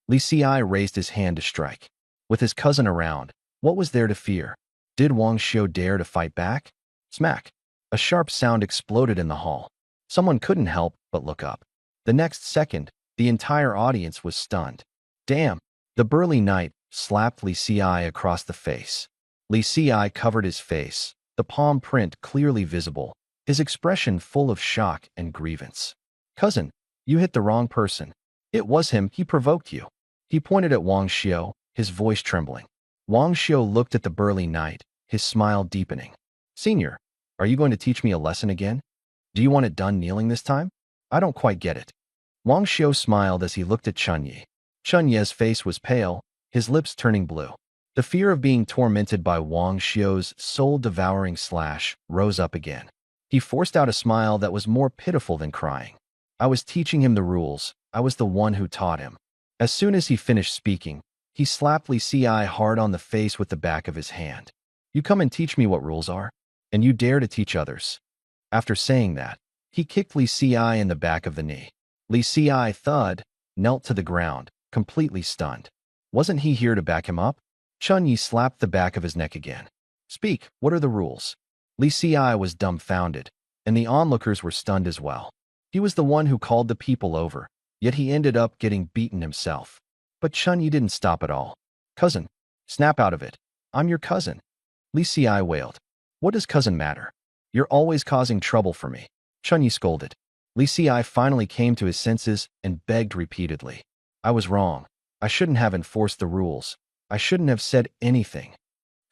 Li Xi raised his hand to strike. With his cousin around, what was there to fear? Did Wang Xiao dare to fight back? Smack! A sharp sound exploded in the hall. Someone couldn't help but look up. The next second, the entire audience was stunned. "Damn!" The burly knight slapped Li Xi across the face. Li Xi covered his face, the palm print clearly visible, his expression full of shock and grievance. "Cousin, you hit the wrong person. It was him, he provoked you." He pointed at Wang Xiao, his voice trembling. Wang Xiao looked at the burly knight, his smile deepening. "Senior, are you going to teach me a lesson again? Do you want it done kneeling this time? I don't quite get it." Wang Xiao smiled as he looked at Chunyi. Chunyi's face was pale, his lips turning blue. The fear of being tormented by Wang Xiao's soul-devouring slash rose up again. He forced out a smile that was more pitiful than crying. "I was teaching him the rules. I was the one who taught him." As soon as he finished speaking, he slapped Li Xi hard on the face with the back of his hand. "You come and teach me what rules are, and you dare to teach others." After saying that, he kicked Li Xi in the back of the knee. Li Xi thud, knelt to the ground, completely stunned. Wasn't he here to back him up? Chunyi slapped the back of his neck again. "Speak, what are the rules?" Li Xi was dumbfounded, and the onlookers were stunned as well. He was the one who called the people over, yet he ended up getting beaten himself. But Chunyi didn't stop at all. "Cousin, snap out of it. I'm your cousin." Li Xi wailed. "What does cousin matter? You're always causing trouble for me." Chunyi scolded. Li Xi finally came to his senses and begged repeatedly. "I was wrong. I shouldn't have enforced the rules. I shouldn't have said anything."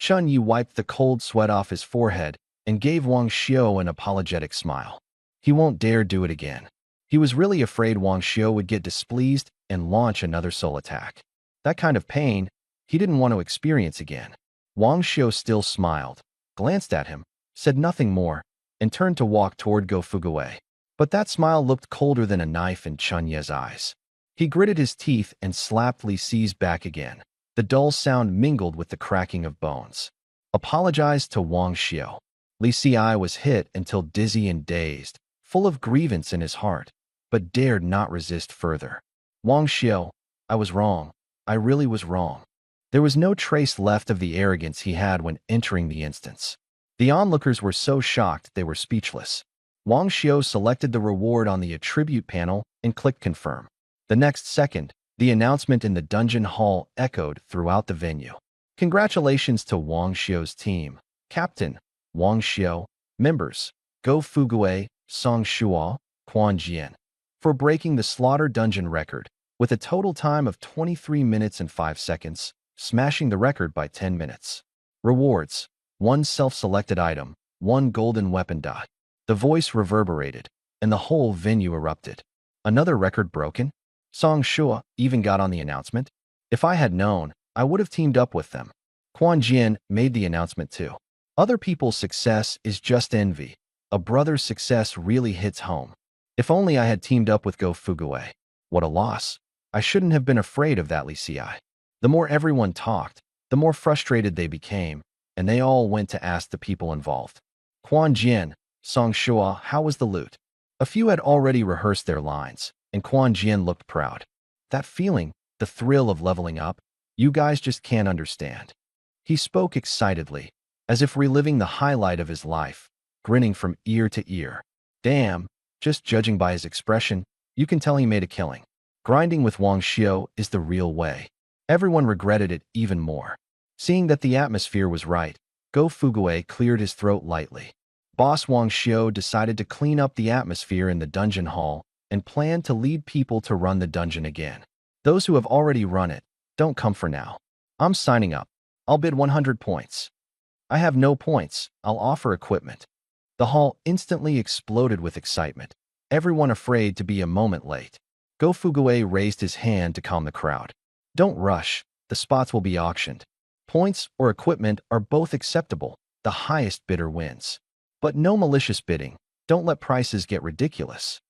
Chunyi wiped the cold sweat off his forehead and gave Wang Xiao an apologetic smile. He won't dare do it again. He was really afraid Wang Xiao would get displeased and launch another soul attack. That kind of pain he didn't want to experience again. Wang Xiao still smiled, glanced at him, said nothing more, and turned to walk toward Go Fugue. But that smile looked colder than a knife in Chunyi's eyes. He gritted his teeth and slapped Li Xi's back again. The dull sound mingled with the cracking of bones. "Apologized to Wang Xiao." Li Xi was hit until dizzy and dazed, full of grievance in his heart. but dared not resist further. Wang Xiao, I was wrong. I really was wrong. There was no trace left of the arrogance he had when entering the instance. The onlookers were so shocked they were speechless. Wang Xiao selected the reward on the attribute panel and clicked confirm. The next second, the announcement in the dungeon hall echoed throughout the venue. Congratulations to Wang Xiao's team. Captain, Wang Xiao, members, Go Fugue, Song Shuo, Quan Jian, for breaking the slaughter dungeon record with a total time of 23 minutes and 5 seconds, smashing the record by 10 minutes. Rewards: 1 self-selected item, 1 golden weapon dot. The voice reverberated, and the whole venue erupted. Another record broken? Song Shuo even got on the announcement. If I had known, I would have teamed up with them. Quan Jian made the announcement too. Other people's success is just envy. A brother's success really hits home. If only I had teamed up with Go Fugue. What a loss. I shouldn't have been afraid of that Li Ci. The more everyone talked, the more frustrated they became, and they all went to ask the people involved. Quan Jian, Song Shuo, how was the loot? A few had already rehearsed their lines, and Quan Jian looked proud. That feeling, the thrill of leveling up, you guys just can't understand. He spoke excitedly, as if reliving the highlight of his life, grinning from ear to ear. Damn, just judging by his expression, you can tell he made a killing. Grinding with Wang Xiao is the real way. Everyone regretted it even more. Seeing that the atmosphere was right, Go Fugue cleared his throat lightly. Boss Wang Xiao decided to clean up the atmosphere in the dungeon hall and planned to lead people to run the dungeon again. Those who have already run it, don't come for now. I'm signing up. I'll bid 100 points. I have no points. I'll offer equipment. The hall instantly exploded with excitement, everyone afraid to be a moment late. Go Fugue raised his hand to calm the crowd. Don't rush. The spots will be auctioned. Points or equipment are both acceptable. The highest bidder wins. But no malicious bidding. Don't let prices get ridiculous.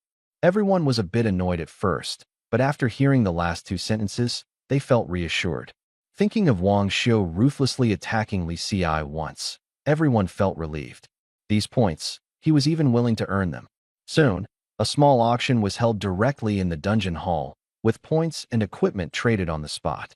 Everyone was a bit annoyed at first, but after hearing the last 2 sentences, they felt reassured. Thinking of Wang Xiao ruthlessly attacking Li Ci once, everyone felt relieved. These points, he was even willing to earn them. Soon, a small auction was held directly in the dungeon hall, with points and equipment traded on the spot.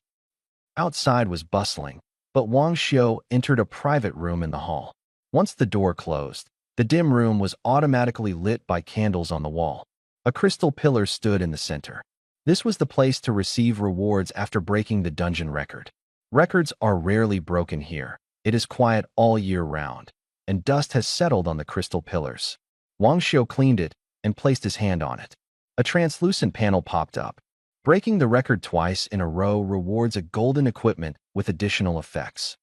Outside was bustling, but Wang Xiao entered a private room in the hall. Once the door closed, the dim room was automatically lit by candles on the wall. A crystal pillar stood in the center. This was the place to receive rewards after breaking the dungeon record. Records are rarely broken here. It is quiet all year round, and dust has settled on the crystal pillars. Wang Xiao cleaned it and placed his hand on it. A translucent panel popped up. Breaking the record twice in a row rewards a golden equipment with additional effects.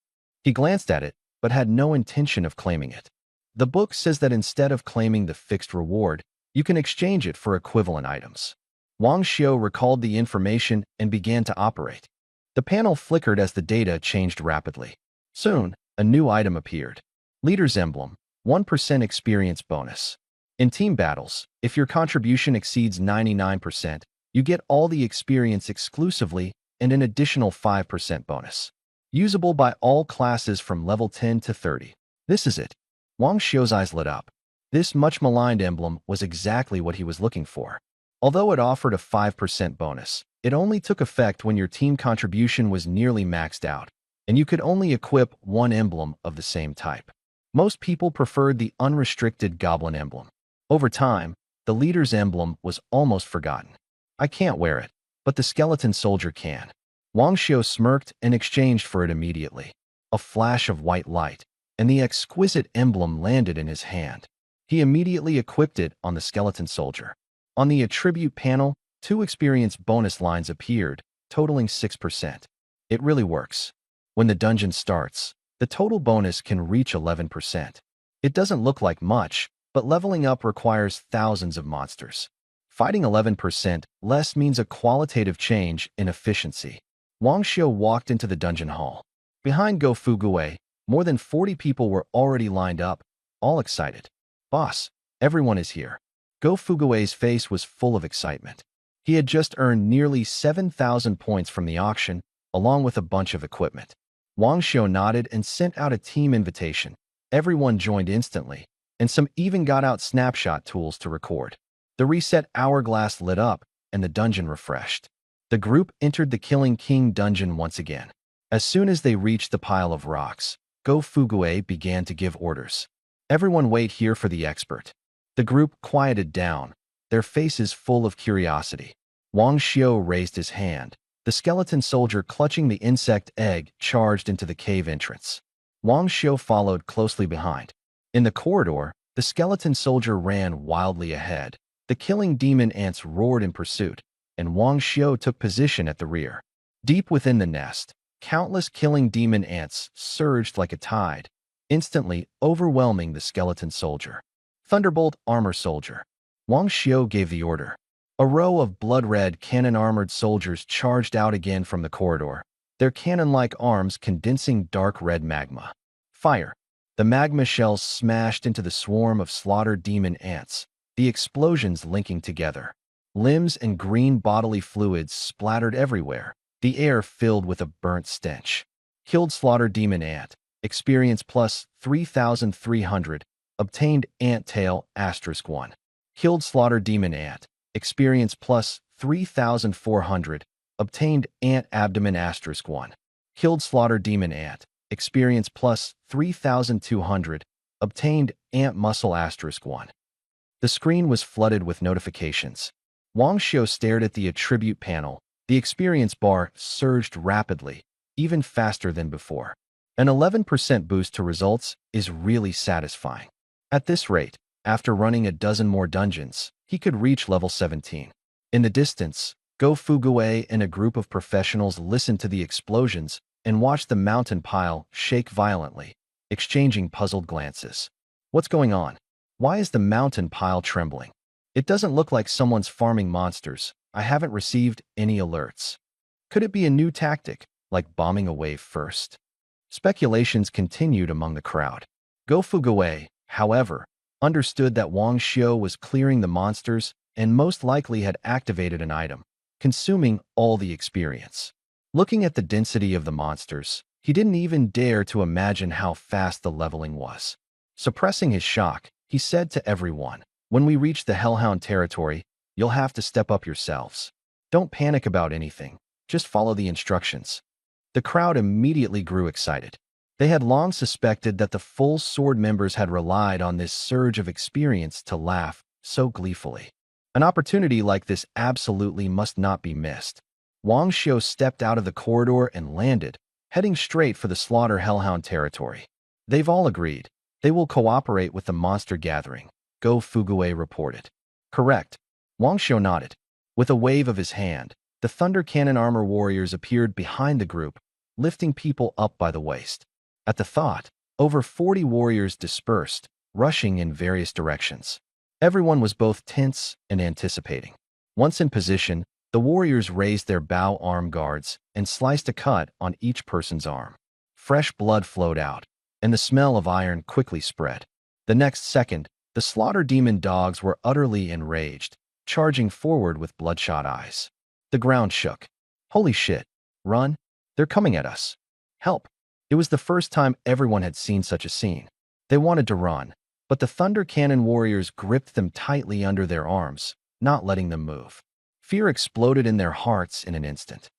He glanced at it, but had no intention of claiming it. The book says that instead of claiming the fixed reward, you can exchange it for equivalent items. Wang Xiao recalled the information and began to operate. The panel flickered as the data changed rapidly. Soon, a new item appeared. Leader's Emblem, 1% experience bonus. In team battles, if your contribution exceeds 99%, you get all the experience exclusively and an additional 5% bonus. Usable by all classes from level 10 to 30. This is it. Wang Xiao's eyes lit up. This much-maligned emblem was exactly what he was looking for. Although it offered a 5% bonus, it only took effect when your team contribution was nearly maxed out, and you could only equip 1 emblem of the same type. Most people preferred the unrestricted Goblin emblem. Over time, the leader's emblem was almost forgotten. I can't wear it, but the skeleton soldier can. Wang Xiao smirked and exchanged for it immediately. A flash of white light, and the exquisite emblem landed in his hand. He immediately equipped it on the skeleton soldier. On the attribute panel, 2 experience bonus lines appeared, totaling 6%. It really works. When the dungeon starts, the total bonus can reach 11%. It doesn't look like much, but leveling up requires thousands of monsters. Fighting 11% less means a qualitative change in efficiency. Wang Xiao walked into the dungeon hall. Behind Go Fugue, more than 40 people were already lined up, all excited. Boss, everyone is here. Go Fugue's face was full of excitement. He had just earned nearly 7,000 points from the auction, along with a bunch of equipment. Wang Xiao nodded and sent out a team invitation. Everyone joined instantly, and some even got out snapshot tools to record. The reset hourglass lit up, and the dungeon refreshed. The group entered the Killing King dungeon once again. As soon as they reached the pile of rocks, Go Fugue began to give orders. Everyone wait here for the expert. The group quieted down, their faces full of curiosity. Wang Xiu raised his hand. The skeleton soldier clutching the insect egg charged into the cave entrance. Wang Xiu followed closely behind. In the corridor, the skeleton soldier ran wildly ahead. The killing demon ants roared in pursuit, and Wang Xiu took position at the rear. Deep within the nest, countless killing demon ants surged like a tide, instantly overwhelming the skeleton soldier. Thunderbolt armor soldier. Wang Xiu gave the order. A row of blood-red cannon-armored soldiers charged out again from the corridor, their cannon-like arms condensing dark red magma. Fire. The magma shells smashed into the swarm of slaughtered demon ants, the explosions linking together. Limbs and green bodily fluids splattered everywhere, the air filled with a burnt stench. Killed slaughtered demon ant. Experience plus 3,300. Obtained ant tail *1. Killed slaughtered demon ant. Experience plus 3,400. Obtained ant abdomen *1. Killed slaughtered demon ant. Experience plus 3,200. Obtained ant muscle *1. The screen was flooded with notifications. Wang Xiu stared at the attribute panel. The experience bar surged rapidly, even faster than before. An 11% boost to results is really satisfying. At this rate, after running a dozen more dungeons, he could reach level 17. In the distance, Go Fugue and a group of professionals listened to the explosions and watched the mountain pile shake violently, exchanging puzzled glances. What's going on? Why is the mountain pile trembling? It doesn't look like someone's farming monsters. I haven't received any alerts. Could it be a new tactic, like bombing a wave first? Speculations continued among the crowd. Go Fugue, however, understood that Wang Xiu was clearing the monsters and most likely had activated an item, consuming all the experience. Looking at the density of the monsters, he didn't even dare to imagine how fast the leveling was. Suppressing his shock, he said to everyone, "When we reach the Hellhound territory, you'll have to step up yourselves. Don't panic about anything, just follow the instructions." The crowd immediately grew excited. They had long suspected that the full sword members had relied on this surge of experience to laugh so gleefully. An opportunity like this absolutely must not be missed. Wang Xiu stepped out of the corridor and landed, heading straight for the Slaughter Hellhound territory. They've all agreed. They will cooperate with the monster gathering, Go Fugue reported. Correct. Wang Xiu nodded. With a wave of his hand, the Thunder Cannon Armor warriors appeared behind the group, lifting people up by the waist. At the thought, over 40 warriors dispersed, rushing in various directions. Everyone was both tense and anticipating. Once in position, the warriors raised their bow arm guards and sliced a cut on each person's arm. Fresh blood flowed out, and the smell of iron quickly spread. The next second, the slaughter demon dogs were utterly enraged, charging forward with bloodshot eyes. The ground shook. Holy shit! Run! They're coming at us! Help! It was the first time everyone had seen such a scene. They wanted to run, but the Thunder Cannon warriors gripped them tightly under their arms, not letting them move. Fear exploded in their hearts in an instant.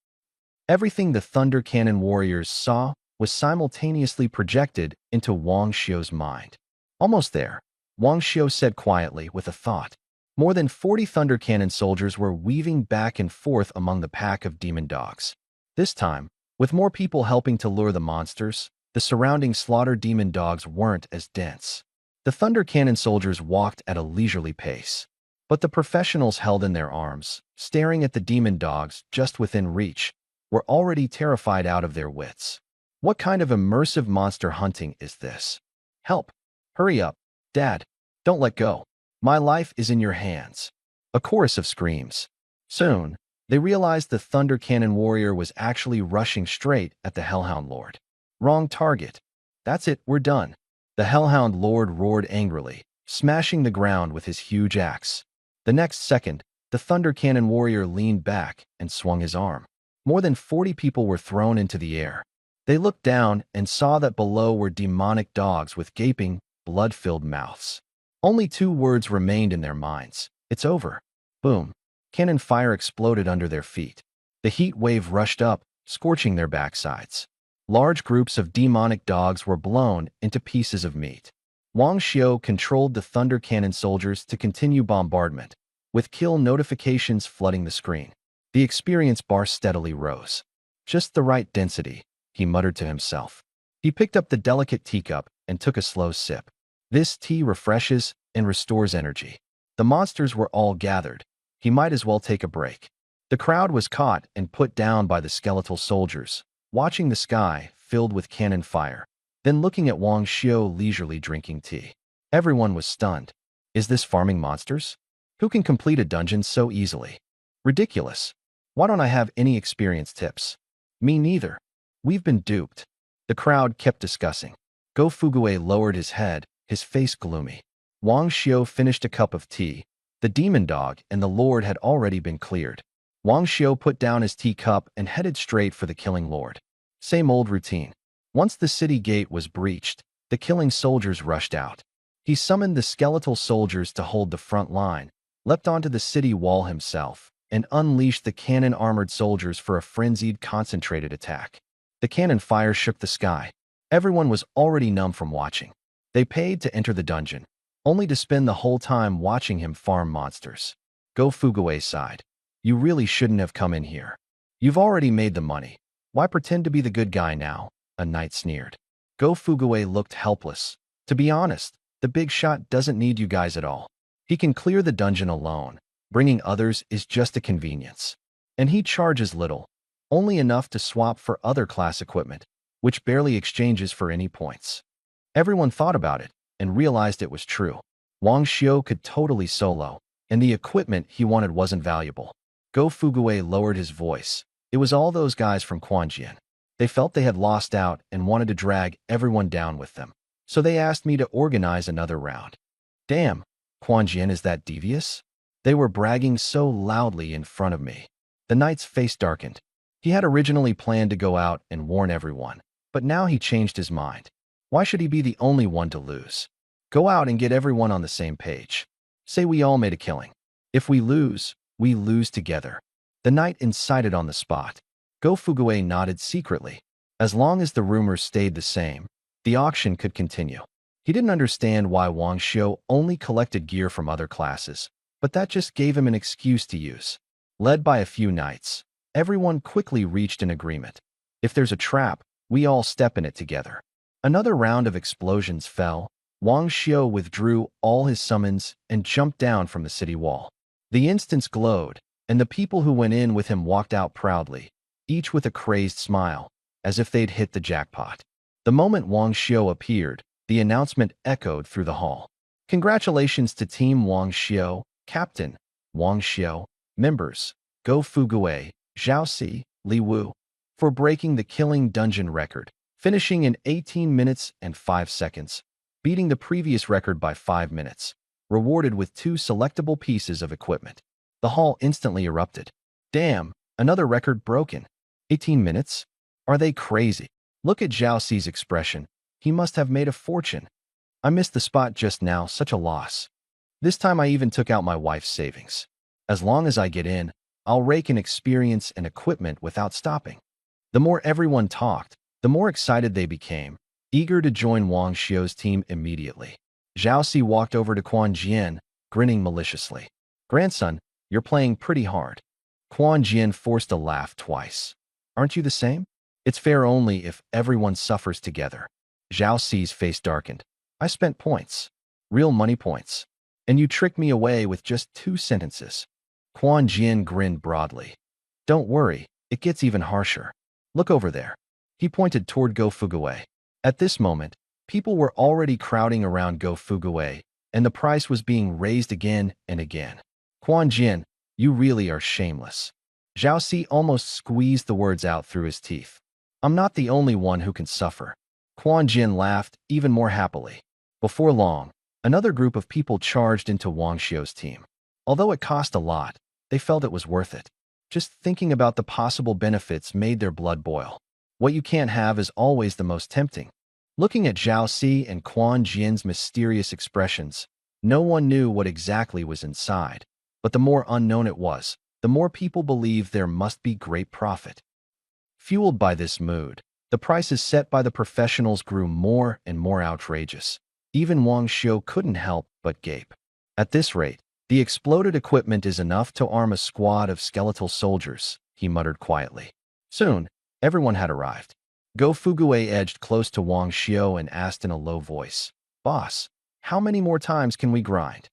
Everything the Thunder Cannon warriors saw was simultaneously projected into Wang Xiu's mind. Almost there, Wang Xiu said quietly with a thought. More than 40 Thunder Cannon soldiers were weaving back and forth among the pack of demon dogs. This time, with more people helping to lure the monsters, the surrounding slaughter demon dogs weren't as dense. The Thunder Cannon soldiers walked at a leisurely pace, but the professionals held in their arms, staring at the demon dogs just within reach, were already terrified out of their wits. What kind of immersive monster hunting is this? Help! Hurry up! Dad! Don't let go! My life is in your hands! A chorus of screams. Soon, they realized the Thunder Cannon warrior was actually rushing straight at the Hellhound Lord. Wrong target. That's it, we're done. The Hellhound Lord roared angrily, smashing the ground with his huge axe. The next second, the Thunder Cannon warrior leaned back and swung his arm. More than 40 people were thrown into the air. They looked down and saw that below were demonic dogs with gaping, blood-filled mouths. Only 2 words remained in their minds: It's over. Boom. Cannon fire exploded under their feet. The heat wave rushed up, scorching their backsides. Large groups of demonic dogs were blown into pieces of meat. Wang Xiu controlled the Thunder Cannon soldiers to continue bombardment, with kill notifications flooding the screen. The experience bar steadily rose. Just the right density, he muttered to himself. He picked up the delicate teacup and took a slow sip. This tea refreshes and restores energy. The monsters were all gathered. He might as well take a break. The crowd was caught and put down by the skeletal soldiers, watching the sky filled with cannon fire, then looking at Wang Xiu leisurely drinking tea. Everyone was stunned. Is this farming monsters? Who can complete a dungeon so easily? Ridiculous. Why don't I have any experience tips? Me neither. We've been duped. The crowd kept discussing. Go Fugue lowered his head, his face gloomy. Wang Xiu finished a cup of tea. The demon dog and the lord had already been cleared. Wang Xiu put down his teacup and headed straight for the killing lord. Same old routine. Once the city gate was breached, the killing soldiers rushed out. He summoned the skeletal soldiers to hold the front line, leapt onto the city wall himself, and unleashed the cannon-armored soldiers for a frenzied, concentrated attack. The cannon fire shook the sky. Everyone was already numb from watching. They paid to enter the dungeon, only to spend the whole time watching him farm monsters. Go Fugue sighed. You really shouldn't have come in here. You've already made the money. Why pretend to be the good guy now? A knight sneered. Go Fugue looked helpless. To be honest, the big shot doesn't need you guys at all. He can clear the dungeon alone. Bringing others is just a convenience. And he charges little, only enough to swap for other class equipment, which barely exchanges for any points. Everyone thought about it and realized it was true. Wang Xiu could totally solo, and the equipment he wanted wasn't valuable. Go Fugue lowered his voice. It was all those guys from Quanjian. They felt they had lost out and wanted to drag everyone down with them. So they asked me to organize another round. Damn, Quanjian is that devious? They were bragging so loudly in front of me. The knight's face darkened. He had originally planned to go out and warn everyone, but now he changed his mind. Why should he be the only one to lose? Go out and get everyone on the same page. Say we all made a killing. If we lose together. The knight incited on the spot. Go Fugue nodded secretly. As long as the rumors stayed the same, the auction could continue. He didn't understand why Wang Xiu only collected gear from other classes, but that just gave him an excuse to use. Led by a few knights, everyone quickly reached an agreement. If there's a trap, we all step in it together. Another round of explosions fell. Wang Xiu withdrew all his summons and jumped down from the city wall. The instance glowed, and the people who went in with him walked out proudly, each with a crazed smile, as if they'd hit the jackpot. The moment Wang Xiu appeared, the announcement echoed through the hall. Congratulations to Team Wang Xiu, Captain Wang Xiu, members, Go Fugue, Zhao Si, Li Wu, for breaking the killing dungeon record, finishing in 18 minutes and 5 seconds, beating the previous record by 5 minutes, rewarded with 2 selectable pieces of equipment. The hall instantly erupted. Damn, another record broken. 18 minutes? Are they crazy? Look at Zhao Si's expression. He must have made a fortune. I missed the spot just now, such a loss. This time I even took out my wife's savings. As long as I get in, I'll rake in experience and equipment without stopping. The more everyone talked, the more excited they became, eager to join Wang Xiu's team immediately. Zhao Si walked over to Quan Jian, grinning maliciously. Grandson, you're playing pretty hard. Quan Jian forced a laugh twice. Aren't you the same? It's fair only if everyone suffers together. Zhao Si's face darkened. I spent points. Real money points. And you tricked me away with just 2 sentences. Quan Jian grinned broadly. Don't worry, it gets even harsher. Look over there. He pointed toward Go Fugue. At this moment, people were already crowding around Go Fugue, and the price was being raised again and again. Quan Jian, you really are shameless. Zhao Si almost squeezed the words out through his teeth. I'm not the only one who can suffer. Quan Jian laughed even more happily. Before long, another group of people charged into Wang Xiu's team. Although it cost a lot, they felt it was worth it. Just thinking about the possible benefits made their blood boil. What you can't have is always the most tempting. Looking at Zhao Si and Quan Jian's mysterious expressions, no one knew what exactly was inside. But the more unknown it was, the more people believed there must be great profit. Fueled by this mood, the prices set by the professionals grew more and more outrageous. Even Wang Xiu couldn't help but gape. At this rate, the exploded equipment is enough to arm a squad of skeletal soldiers, he muttered quietly. Soon, everyone had arrived. Go Fugue edged close to Wang Xiu and asked in a low voice, "Boss, how many more times can we grind?"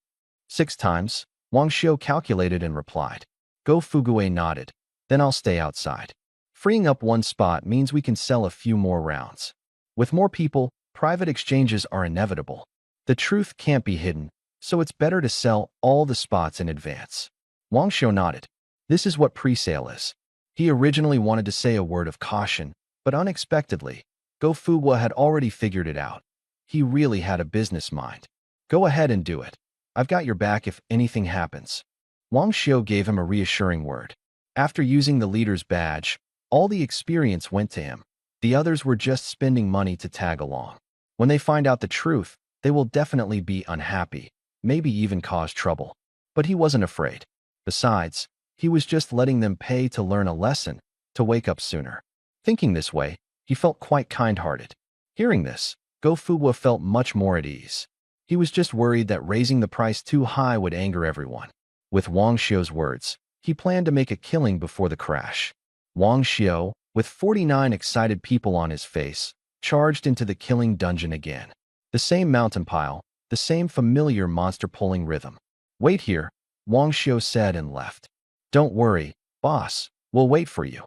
6 times, Wang Xiu calculated and replied. Go Fugue nodded. Then I'll stay outside. Freeing up one spot means we can sell a few more rounds. With more people, private exchanges are inevitable. The truth can't be hidden, so it's better to sell all the spots in advance. Wang Xiu nodded. This is what pre-sale is. He originally wanted to say a word of caution, but unexpectedly, Go Fugue had already figured it out. He really had a business mind. Go ahead and do it. I've got your back if anything happens. Wang Xiu gave him a reassuring word. After using the leader's badge, all the experience went to him. The others were just spending money to tag along. When they find out the truth, they will definitely be unhappy, maybe even cause trouble. But he wasn't afraid. Besides, he was just letting them pay to learn a lesson, to wake up sooner. Thinking this way, he felt quite kind-hearted. Hearing this, Go Fugue felt much more at ease. He was just worried that raising the price too high would anger everyone. With Wang Xiu's words, he planned to make a killing before the crash. Wang Xiu, with 49 excited people on his face, charged into the killing dungeon again. The same mountain pile, the same familiar monster-pulling rhythm. Wait here, Wang Xiu said and left. Don't worry, boss, we'll wait for you.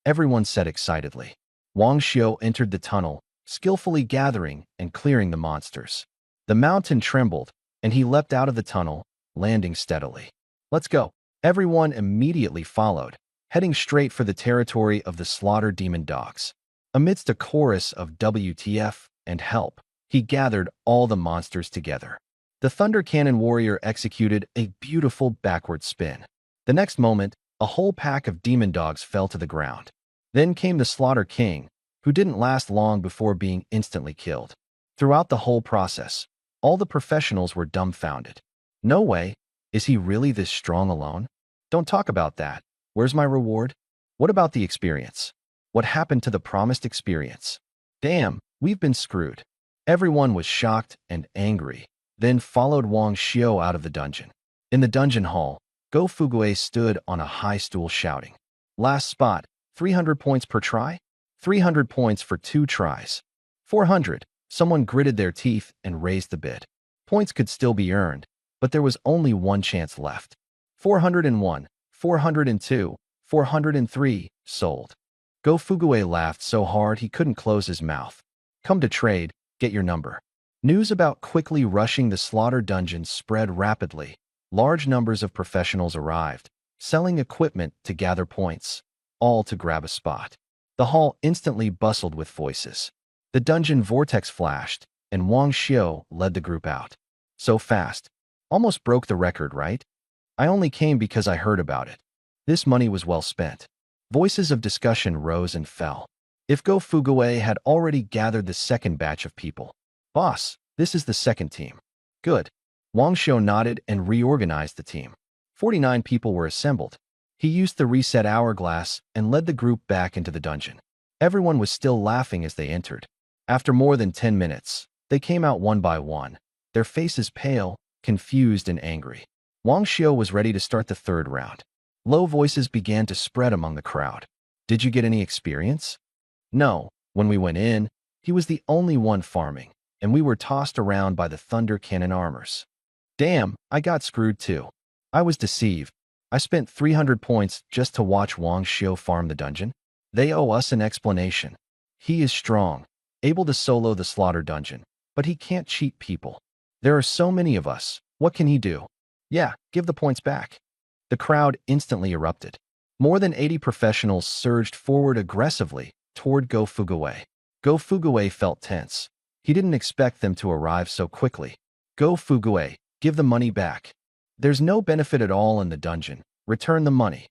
Everyone said excitedly. Wang Xiu entered the tunnel, skillfully gathering and clearing the monsters. The mountain trembled, and he leapt out of the tunnel, landing steadily. Let's go. Everyone immediately followed, heading straight for the territory of the slaughtered demon dogs. Amidst a chorus of WTF and help, he gathered all the monsters together. The Thunder Cannon warrior executed a beautiful backward spin. The next moment, a whole pack of demon dogs fell to the ground. Then came the Slaughter King, who didn't last long before being instantly killed. Throughout the whole process, all the professionals were dumbfounded. No way, is he really this strong alone? Don't talk about that. Where's my reward? What about the experience? What happened to the promised experience? Damn, we've been screwed. Everyone was shocked and angry, then followed Wang Xiu out of the dungeon. In the dungeon hall, Go Fugue stood on a high stool shouting. Last spot, 300 points per try? 300 points for 2 tries. 400. Someone gritted their teeth and raised the bid. Points could still be earned, but there was only one chance left. 401, 402, 403, sold. Go Fugue laughed so hard he couldn't close his mouth. Come to trade, get your number. News about quickly rushing the slaughter dungeon spread rapidly. Large numbers of professionals arrived, selling equipment to gather points, all to grab a spot. The hall instantly bustled with voices. The dungeon vortex flashed, and Wang Xiu led the group out. So fast. Almost broke the record, right? I only came because I heard about it. This money was well spent. Voices of discussion rose and fell. If Go Fugue had already gathered the second batch of people. Boss, this is the second team. Good. Wang Xiu nodded and reorganized the team. 49 people were assembled. He used the reset hourglass and led the group back into the dungeon. Everyone was still laughing as they entered. After more than 10 minutes, they came out one by one, their faces pale, confused and angry. Wang Xiu was ready to start the third round. Low voices began to spread among the crowd. Did you get any experience? No, when we went in, he was the only one farming, and we were tossed around by the Thunder Cannon armors. Damn, I got screwed too. I was deceived. I spent 300 points just to watch Wang Xiu farm the dungeon. They owe us an explanation. He is strong, able to solo the slaughter dungeon, but he can't cheat people. There are so many of us. What can he do? Yeah, give the points back. The crowd instantly erupted. More than 80 professionals surged forward aggressively toward Go Fugue. Go Fugue felt tense. He didn't expect them to arrive so quickly. Go Fugue, give the money back. There's no benefit at all in the dungeon. Return the money.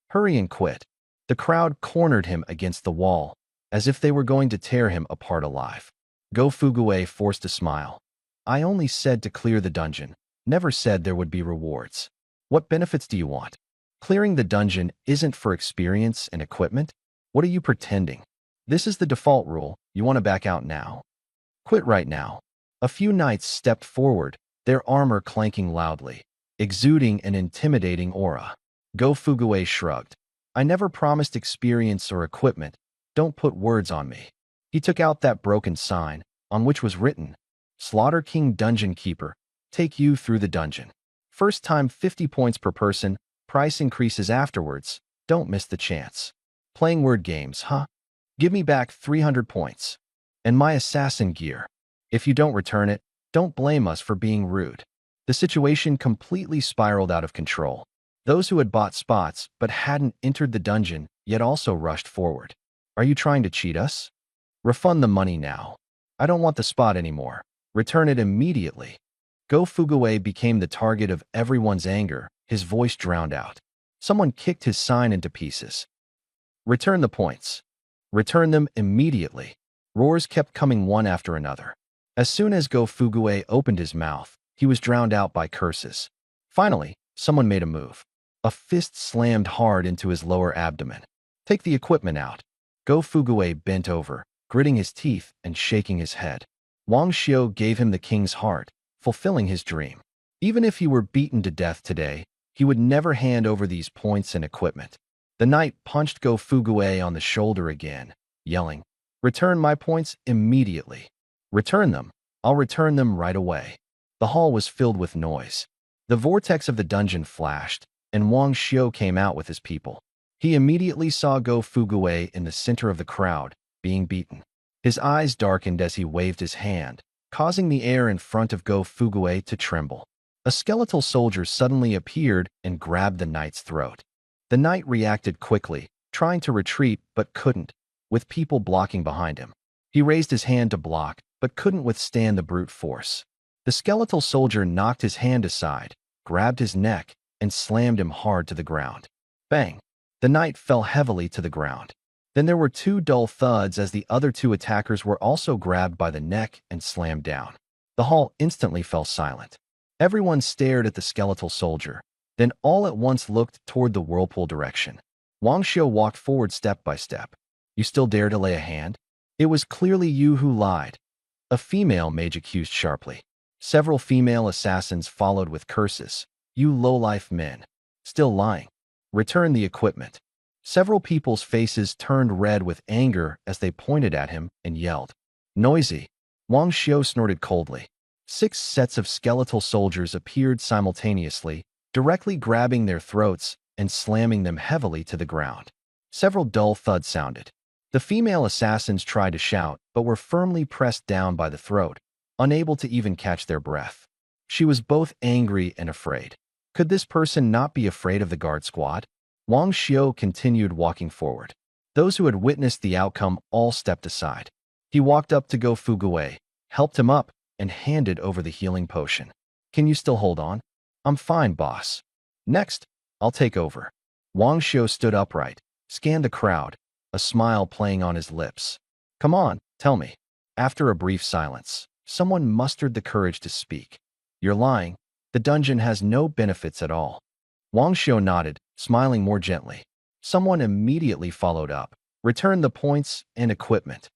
Hurry and quit. The crowd cornered him against the wall, as if they were going to tear him apart alive. Go Fugue forced a smile. I only said to clear the dungeon, never said there would be rewards. What benefits do you want? Clearing the dungeon isn't for experience and equipment? What are you pretending? This is the default rule. You want to back out now? Quit right now. A few knights stepped forward, their armor clanking loudly, exuding an intimidating aura. Go Fuguei shrugged. I never promised experience or equipment. Don't put words on me. He took out that broken sign, on which was written, Slaughter King Dungeon Keeper, take you through the dungeon. First time 50 points per person, price increases afterwards. Don't miss the chance. Playing word games, huh? Give me back 300 points. And my assassin gear. If you don't return it, don't blame us for being rude. The situation completely spiraled out of control. Those who had bought spots but hadn't entered the dungeon yet also rushed forward. Are you trying to cheat us? Refund the money now. I don't want the spot anymore. Return it immediately. Go Fuguei became the target of everyone's anger, his voice drowned out. Someone kicked his sign into pieces. Return the points. Return them immediately. Roars kept coming one after another. As soon as Go Fuguei opened his mouth, he was drowned out by curses. Finally, someone made a move. A fist slammed hard into his lower abdomen. Take the equipment out. Go Fuguei bent over, gritting his teeth and shaking his head. Wang Xiu gave him the king's heart, fulfilling his dream. Even if he were beaten to death today, he would never hand over these points and equipment. The knight punched Go Fuguei on the shoulder again, yelling, Return my points immediately. Return them. I'll return them right away. The hall was filled with noise. The vortex of the dungeon flashed, and Wang Xiu came out with his people. He immediately saw Go Fuguei in the center of the crowd, being beaten. His eyes darkened as he waved his hand, causing the air in front of Go Fuguei to tremble. A skeletal soldier suddenly appeared and grabbed the knight's throat. The knight reacted quickly, trying to retreat but couldn't, with people blocking behind him. He raised his hand to block, but couldn't withstand the brute force. The skeletal soldier knocked his hand aside, grabbed his neck, and slammed him hard to the ground. Bang! The knight fell heavily to the ground. Then there were two dull thuds as the other two attackers were also grabbed by the neck and slammed down. The hall instantly fell silent. Everyone stared at the skeletal soldier, then all at once looked toward the whirlpool direction. Wang Xiu walked forward step by step. You still dare to lay a hand? It was clearly you who lied. A female mage accused sharply. Several female assassins followed with curses. You low-life men. Still lying. Return the equipment. Several people's faces turned red with anger as they pointed at him and yelled. Noisy. Wang Xiu snorted coldly. 6 sets of skeletal soldiers appeared simultaneously, directly grabbing their throats and slamming them heavily to the ground. Several dull thuds sounded. The female assassins tried to shout, but were firmly pressed down by the throat, unable to even catch their breath. She was both angry and afraid. Could this person not be afraid of the guard squad? Wang Xiu continued walking forward. Those who had witnessed the outcome all stepped aside. He walked up to Go Fuguei, helped him up, and handed over the healing potion. Can you still hold on? I'm fine, boss. Next, I'll take over. Wang Xiu stood upright, scanned the crowd, a smile playing on his lips. Come on, tell me. After a brief silence, someone mustered the courage to speak. You're lying. The dungeon has no benefits at all. Wang Xiu nodded, smiling more gently. Someone immediately followed up. Return the points and equipment.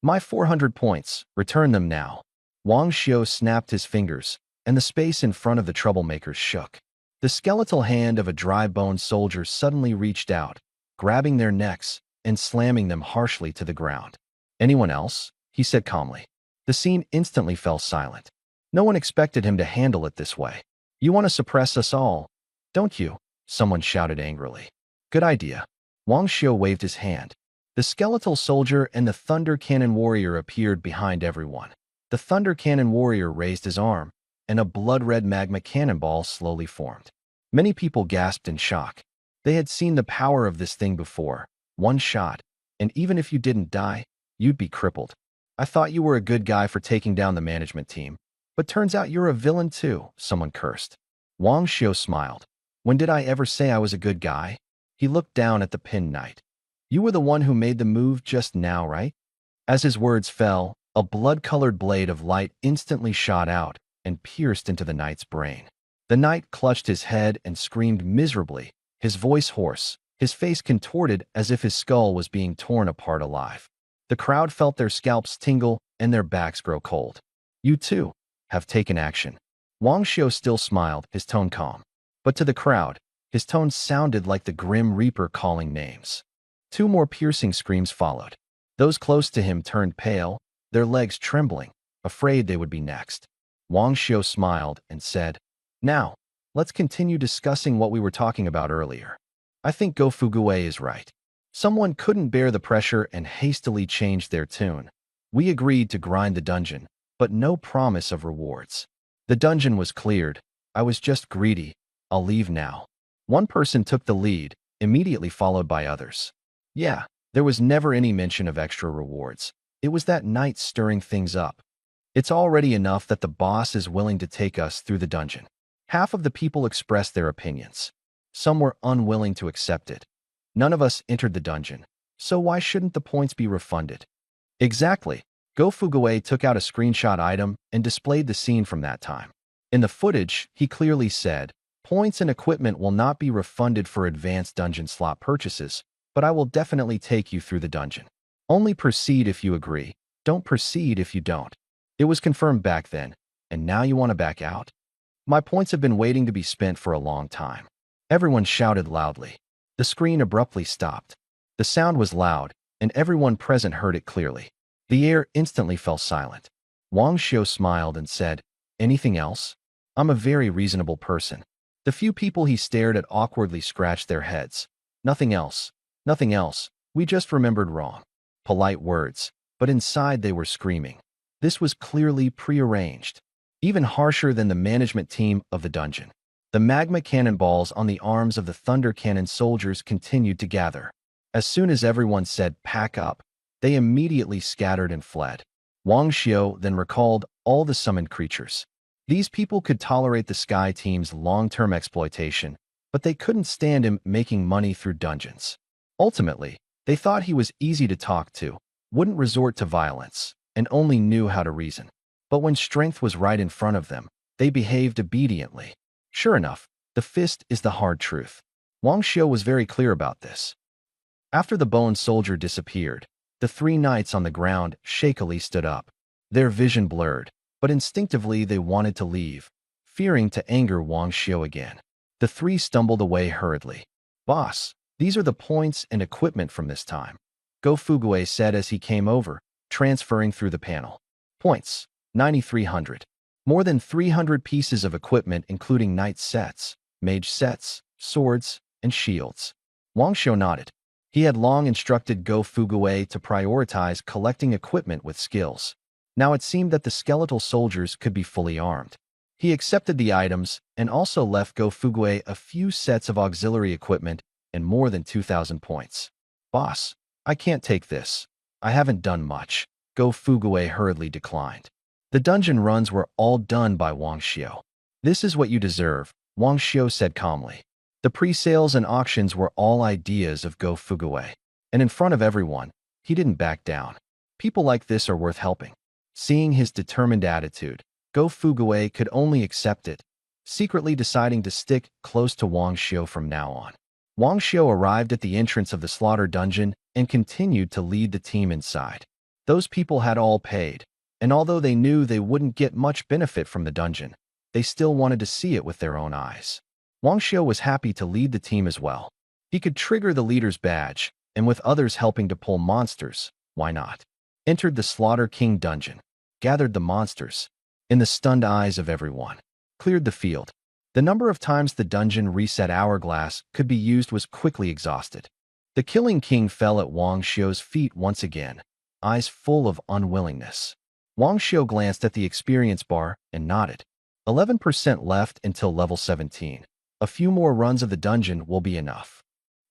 My 400 points, return them now. Wang Xiu snapped his fingers, and the space in front of the troublemakers shook. The skeletal hand of a dry-boned soldier suddenly reached out, grabbing their necks and slamming them harshly to the ground. Anyone else? He said calmly. The scene instantly fell silent. No one expected him to handle it this way. You want to suppress us all, don't you? Someone shouted angrily. Good idea. Wang Xiu waved his hand. The skeletal soldier and the Thunder Cannon Warrior appeared behind everyone. The Thunder Cannon Warrior raised his arm, and a blood-red magma cannonball slowly formed. Many people gasped in shock. They had seen the power of this thing before. One shot, and even if you didn't die, you'd be crippled. I thought you were a good guy for taking down the management team, but turns out you're a villain too, someone cursed. Wang Xiu smiled. When did I ever say I was a good guy? He looked down at the pinned knight. You were the one who made the move just now, right? As his words fell, a blood-colored blade of light instantly shot out and pierced into the knight's brain. The knight clutched his head and screamed miserably, his voice hoarse, his face contorted as if his skull was being torn apart alive. The crowd felt their scalps tingle and their backs grow cold. You too have taken action. Wang Xiu still smiled, his tone calm. But to the crowd, his tone sounded like the Grim Reaper calling names. 2 more piercing screams followed. Those close to him turned pale, their legs trembling, afraid they would be next. Wang Xiu smiled and said, "Now, let's continue discussing what we were talking about earlier. I think Go Fuguei is right." Someone couldn't bear the pressure and hastily changed their tune. We agreed to grind the dungeon, but no promise of rewards. The dungeon was cleared. I was just greedy. I'll leave now. One person took the lead, immediately followed by others. Yeah, there was never any mention of extra rewards. It was that night stirring things up. It's already enough that the boss is willing to take us through the dungeon. Half of the people expressed their opinions. Some were unwilling to accept it. None of us entered the dungeon, so why shouldn't the points be refunded? Exactly. Go Fuguei took out a screenshot item and displayed the scene from that time. In the footage, he clearly said, "Points and equipment will not be refunded for advanced dungeon slot purchases, but I will definitely take you through the dungeon. Only proceed if you agree. Don't proceed if you don't." It was confirmed back then, and now you want to back out? My points have been waiting to be spent for a long time. Everyone shouted loudly. The screen abruptly stopped. The sound was loud, and everyone present heard it clearly. The air instantly fell silent. Wang Xiu smiled and said, "Anything else? I'm a very reasonable person." The few people he stared at awkwardly scratched their heads. "Nothing else. Nothing else. We just remembered wrong." Polite words, but inside they were screaming. This was clearly prearranged. Even harsher than the management team of the dungeon. The magma cannonballs on the arms of the thunder cannon soldiers continued to gather. As soon as everyone said, "Pack up," they immediately scattered and fled. Wang Xiu then recalled all the summoned creatures. These people could tolerate the Sky Team's long-term exploitation, but they couldn't stand him making money through dungeons. Ultimately, they thought he was easy to talk to, wouldn't resort to violence, and only knew how to reason. But when strength was right in front of them, they behaved obediently. Sure enough, the fist is the hard truth. Wang Xiu was very clear about this. After the bone soldier disappeared, the 3 knights on the ground shakily stood up. Their vision blurred, but instinctively they wanted to leave, fearing to anger Wang Xiu again. The 3 stumbled away hurriedly. "Boss, these are the points and equipment from this time," Go Fuguei said as he came over, transferring through the panel. "Points, 9,300. More than 300 pieces of equipment including knight sets, mage sets, swords, and shields." Wang Xiu nodded. He had long instructed Go Fuguei to prioritize collecting equipment with skills. Now it seemed that the skeletal soldiers could be fully armed. He accepted the items and also left Go Fuguei a few sets of auxiliary equipment and more than 2,000 points. "Boss, I can't take this. I haven't done much," Go Fuguei hurriedly declined. The dungeon runs were all done by Wang Xiu. "This is what you deserve," Wang Xiu said calmly. The pre-sales and auctions were all ideas of Go Fuguei. And in front of everyone, he didn't back down. People like this are worth helping. Seeing his determined attitude, Go Fuguei could only accept it, secretly deciding to stick close to Wang Xiu from now on. Wang Xiu arrived at the entrance of the slaughter dungeon and continued to lead the team inside. Those people had all paid, and although they knew they wouldn't get much benefit from the dungeon, they still wanted to see it with their own eyes. Wang Xiu was happy to lead the team as well. He could trigger the leader's badge, and with others helping to pull monsters, why not? Entered the Slaughter King dungeon, gathered the monsters, in the stunned eyes of everyone, cleared the field. The number of times the dungeon reset hourglass could be used was quickly exhausted. The Killing King fell at Wang Xiu's feet once again, eyes full of unwillingness. Wang Xiu glanced at the experience bar and nodded. 11% left until level 17. A few more runs of the dungeon will be enough.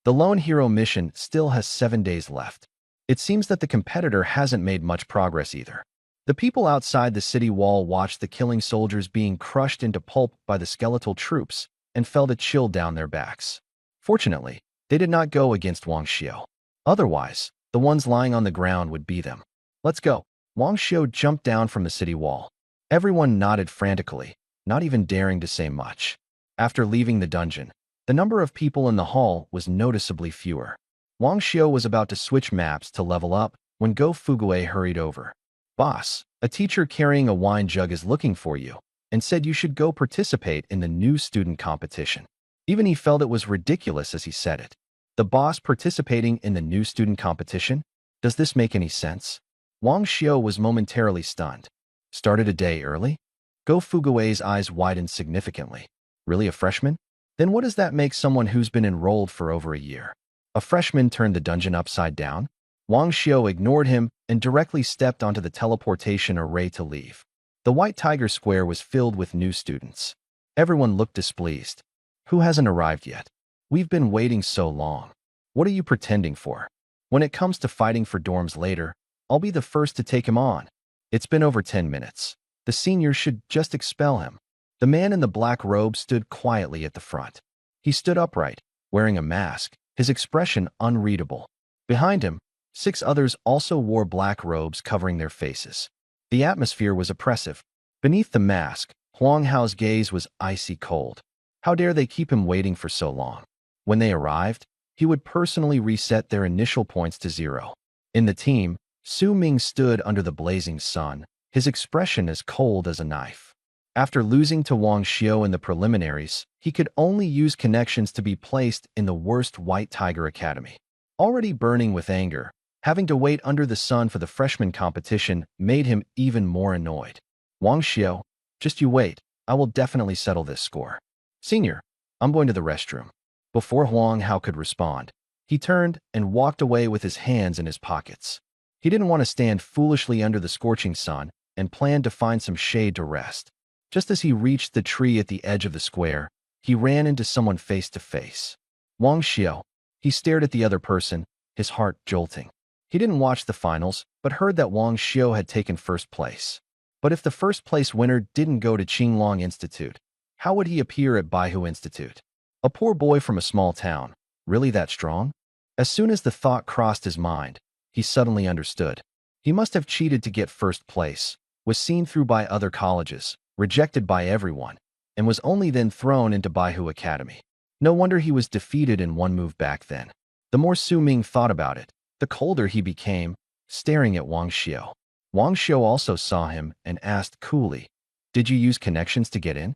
The Lone Hero mission still has 7 days left. It seems that the competitor hasn't made much progress either. The people outside the city wall watched the killing soldiers being crushed into pulp by the skeletal troops and felt a chill down their backs. Fortunately, they did not go against Wang Xiu. Otherwise, the ones lying on the ground would be them. "Let's go." Wang Xiu jumped down from the city wall. Everyone nodded frantically, not even daring to say much. After leaving the dungeon, the number of people in the hall was noticeably fewer. Wang Xiu was about to switch maps to level up when Go Fugue hurried over. Boss, a teacher carrying a wine jug is looking for you and said you should go participate in the new student competition. Even he felt it was ridiculous as he said it. The boss participating in the new student competition? Does this make any sense? Wang Xiu was momentarily stunned. Started a day early? Go Fugue's eyes widened significantly. Really a freshman? Then what does that make someone who's been enrolled for over a year? A freshman turned the dungeon upside down? Wang Xiu ignored him and directly stepped onto the teleportation array to leave. The White Tiger Square was filled with new students. Everyone looked displeased. Who hasn't arrived yet? We've been waiting so long. What are you pretending for? When it comes to fighting for dorms later, I'll be the first to take him on. It's been over 10 minutes. The seniors should just expel him. The man in the black robe stood quietly at the front. He stood upright, wearing a mask, his expression unreadable. Behind him, 6 others also wore black robes covering their faces. The atmosphere was oppressive. Beneath the mask, Huang Hao's gaze was icy cold. How dare they keep him waiting for so long? When they arrived, he would personally reset their initial points to 0. In the team, Su Ming stood under the blazing sun, his expression as cold as a knife. After losing to Wang Xiu in the preliminaries, he could only use connections to be placed in the worst White Tiger Academy. Already burning with anger, having to wait under the sun for the freshman competition made him even more annoyed. Wang Xiu, just you wait, I will definitely settle this score. Senior, I'm going to the restroom. Before Huang Hao could respond, he turned and walked away with his hands in his pockets. He didn't want to stand foolishly under the scorching sun and planned to find some shade to rest. Just as he reached the tree at the edge of the square, he ran into someone face to face. Wang Xiu. He stared at the other person, his heart jolting. He didn't watch the finals, but heard that Wang Xiu had taken first place. But if the first place winner didn't go to Qinglong Institute, how would he appear at Baihu Institute? A poor boy from a small town, really that strong? As soon as the thought crossed his mind, he suddenly understood. He must have cheated to get first place, was seen through by other colleges, rejected by everyone, and was only then thrown into Baihu Academy. No wonder he was defeated in one move back then. The more Su Ming thought about it, the colder he became, staring at Wang Xiu. Wang Xiu also saw him and asked coolly, "Did you use connections to get in?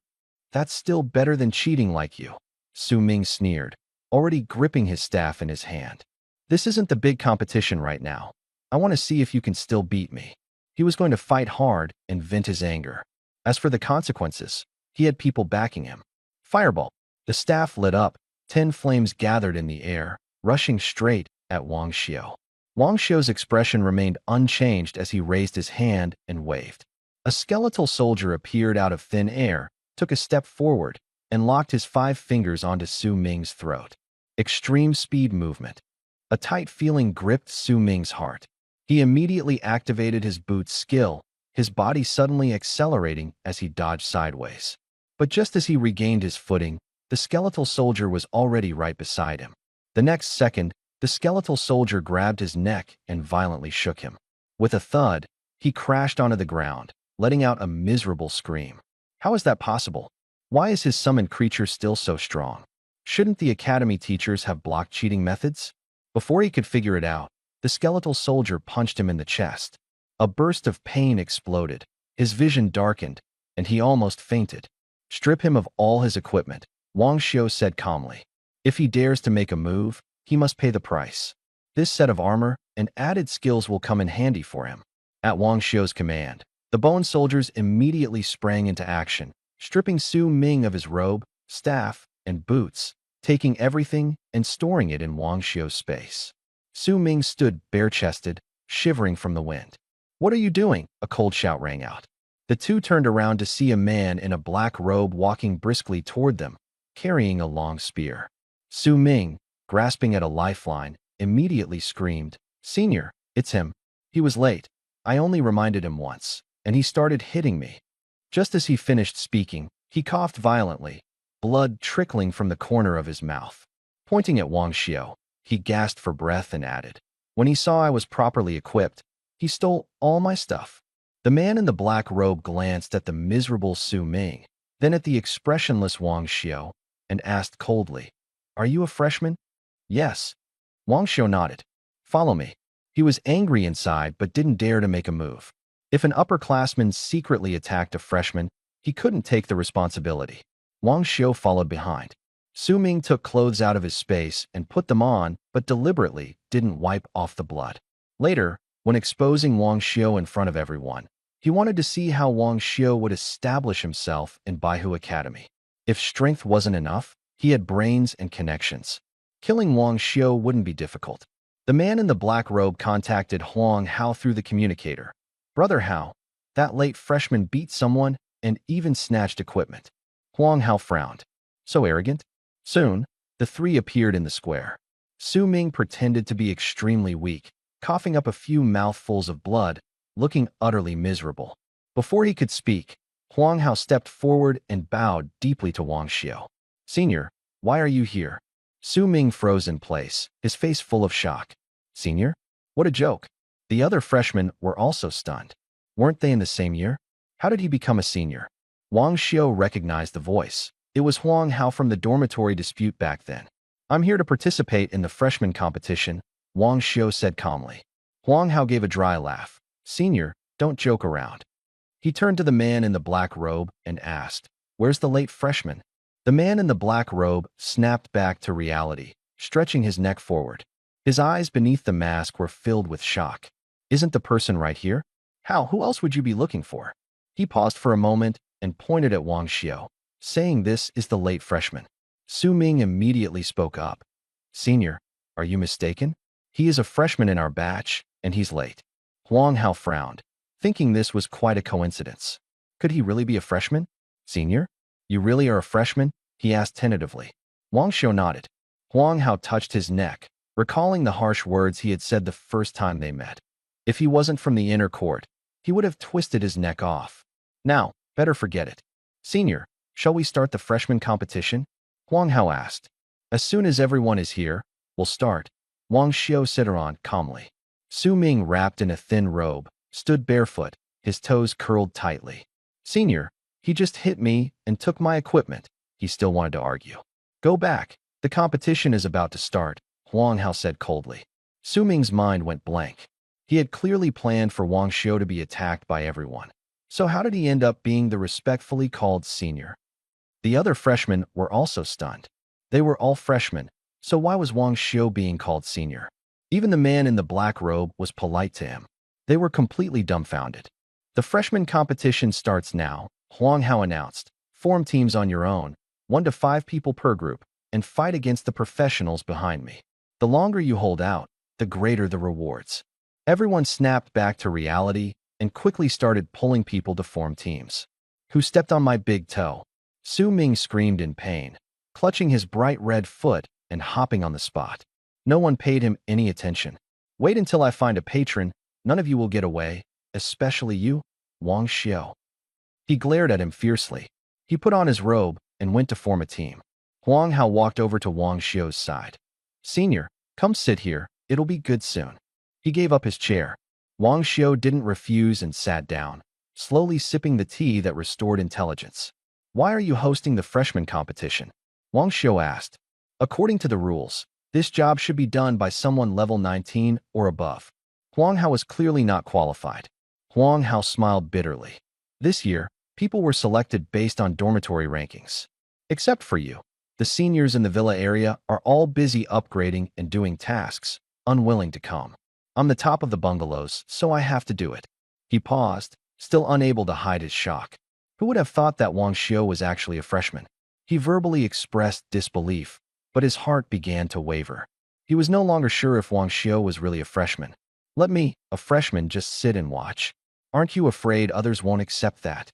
That's still better than cheating like you." Su Ming sneered, already gripping his staff in his hand. "This isn't the big competition right now. I want to see if you can still beat me." He was going to fight hard and vent his anger. As for the consequences, he had people backing him. Fireball. The staff lit up, 10 flames gathered in the air, rushing straight at Wang Xiu. Wang Xiu's expression remained unchanged as he raised his hand and waved. A skeletal soldier appeared out of thin air, took a step forward, and locked his 5 fingers onto Su Ming's throat. Extreme speed movement. A tight feeling gripped Su Ming's heart. He immediately activated his boot's skill, his body suddenly accelerating as he dodged sideways. But just as he regained his footing, the skeletal soldier was already right beside him. The next second, the skeletal soldier grabbed his neck and violently shook him. With a thud, he crashed onto the ground, letting out a miserable scream. How is that possible? Why is his summoned creature still so strong? Shouldn't the academy teachers have blocked cheating methods? Before he could figure it out, the skeletal soldier punched him in the chest. A burst of pain exploded, his vision darkened, and he almost fainted. "Strip him of all his equipment," Wang Xiu said calmly. "If he dares to make a move, he must pay the price. This set of armor and added skills will come in handy for him." At Wang Xiu's command, the bone soldiers immediately sprang into action, stripping Su Ming of his robe, staff, and boots, taking everything and storing it in Wang Xiu's space. Su Ming stood bare-chested, shivering from the wind. "What are you doing?" a cold shout rang out. The two turned around to see a man in a black robe walking briskly toward them, carrying a long spear. Su Ming, grasping at a lifeline, immediately screamed, "Senior, it's him. He was late. I only reminded him once, and he started hitting me." Just as he finished speaking, he coughed violently, blood trickling from the corner of his mouth. Pointing at Wang Xiu, he gasped for breath and added, "When he saw I was properly equipped, he stole all my stuff." The man in the black robe glanced at the miserable Su Ming, then at the expressionless Wang Xiu, and asked coldly, "Are you a freshman?" "Yes." Wang Xiu nodded. "Follow me." He was angry inside but didn't dare to make a move. If an upperclassman secretly attacked a freshman, he couldn't take the responsibility. Wang Xiu followed behind. Su Ming took clothes out of his space and put them on, but deliberately didn't wipe off the blood. Later, when exposing Wang Xiu in front of everyone, he wanted to see how Wang Xiu would establish himself in Baihu Academy. If strength wasn't enough, he had brains and connections. Killing Wang Xiu wouldn't be difficult. The man in the black robe contacted Huang Hao through the communicator. "Brother Hao, that late freshman beat someone and even snatched equipment." Huang Hao frowned. "So arrogant?" Soon, the three appeared in the square. Su Ming pretended to be extremely weak, coughing up a few mouthfuls of blood, looking utterly miserable. Before he could speak, Huang Hao stepped forward and bowed deeply to Wang Xiu. "Senior, why are you here?" Su Ming froze in place, his face full of shock. "Senior? What a joke." The other freshmen were also stunned. Weren't they in the same year? How did he become a senior? Wang Xiu recognized the voice. It was Huang Hao from the dormitory dispute back then. "I'm here to participate in the freshman competition," Wang Xiu said calmly. Huang Hao gave a dry laugh. "Senior, don't joke around." He turned to the man in the black robe and asked, "Where's the late freshman?" The man in the black robe snapped back to reality, stretching his neck forward. His eyes beneath the mask were filled with shock. "Isn't the person right here?" "How? Who else would you be looking for?" He paused for a moment and pointed at Wang Xiu, saying, "This is the late freshman." Su Ming immediately spoke up. "Senior, are you mistaken? He is a freshman in our batch, and he's late." Huang Hao frowned, thinking this was quite a coincidence. Could he really be a freshman? "Senior, you really are a freshman?" he asked tentatively. Wang Xiu nodded. Huang Hao touched his neck, recalling the harsh words he had said the first time they met. If he wasn't from the inner court, he would have twisted his neck off. Now, better forget it. "Senior, shall we start the freshman competition?" Huang Hao asked. "As soon as everyone is here, we'll start," Wang Xiu said calmly. Su Ming, wrapped in a thin robe, stood barefoot, his toes curled tightly. "Senior, he just hit me and took my equipment," he still wanted to argue. "Go back. The competition is about to start," Huang Hao said coldly. Su Ming's mind went blank. He had clearly planned for Wang Xiu to be attacked by everyone. So how did he end up being the respectfully called senior? The other freshmen were also stunned. They were all freshmen, so why was Wang Xiu being called senior? Even the man in the black robe was polite to him. They were completely dumbfounded. "The freshman competition starts now," Huang Hao announced. "Form teams on your own, 1 to 5 people per group, and fight against the professionals behind me. The longer you hold out, the greater the rewards." Everyone snapped back to reality and quickly started pulling people to form teams. "Who stepped on my big toe?" Su Ming screamed in pain, clutching his bright red foot and hopping on the spot. No one paid him any attention. "Wait until I find a patron. None of you will get away, especially you, Wang Xiu." He glared at him fiercely. He put on his robe and went to form a team. Huang Hao walked over to Wang Xiu's side. "Senior, come sit here. It'll be good soon." He gave up his chair. Wang Xiu didn't refuse and sat down, slowly sipping the tea that restored intelligence. "Why are you hosting the freshman competition?" Wang Xiu asked. "According to the rules, this job should be done by someone level 19 or above." Huang Hao was clearly not qualified. Huang Hao smiled bitterly. "This year, people were selected based on dormitory rankings. Except for you. The seniors in the villa area are all busy upgrading and doing tasks, unwilling to come. I'm the top of the bungalows, so I have to do it." He paused, still unable to hide his shock. Who would have thought that Wang Xiu was actually a freshman? He verbally expressed disbelief, but his heart began to waver. He was no longer sure if Wang Xiu was really a freshman. "Let me, a freshman, just sit and watch. Aren't you afraid others won't accept that?"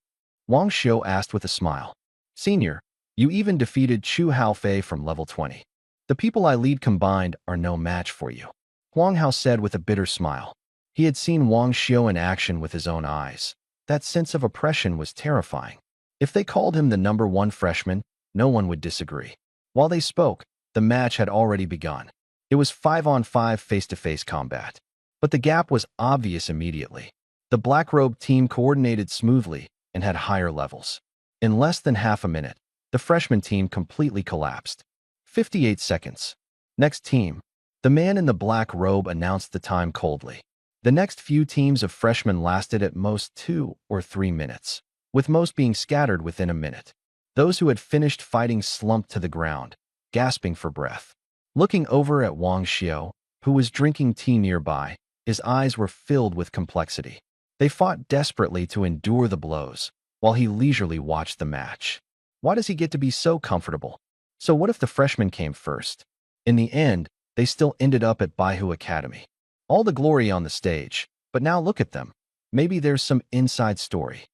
Wang Xiu asked with a smile. "Senior, you even defeated Chu Haofei from level 20. The people I lead combined are no match for you," Huang Hao said with a bitter smile. He had seen Wang Xiu in action with his own eyes. That sense of oppression was terrifying. If they called him the #1 freshman, no one would disagree. While they spoke, the match had already begun. It was 5-on-5 face-to-face combat. But the gap was obvious immediately. The black-robed team coordinated smoothly and had higher levels. In less than half a minute, the freshman team completely collapsed. 58 seconds. Next team. The man in the black robe announced the time coldly. The next few teams of freshmen lasted at most 2 or 3 minutes, with most being scattered within a minute. Those who had finished fighting slumped to the ground, gasping for breath. Looking over at Wang Xiao, who was drinking tea nearby, his eyes were filled with complexity. They fought desperately to endure the blows, while he leisurely watched the match. Why does he get to be so comfortable? So what if the freshmen came first? In the end, they still ended up at Baihu Academy. All the glory on the stage, but now look at them. Maybe there's some inside story.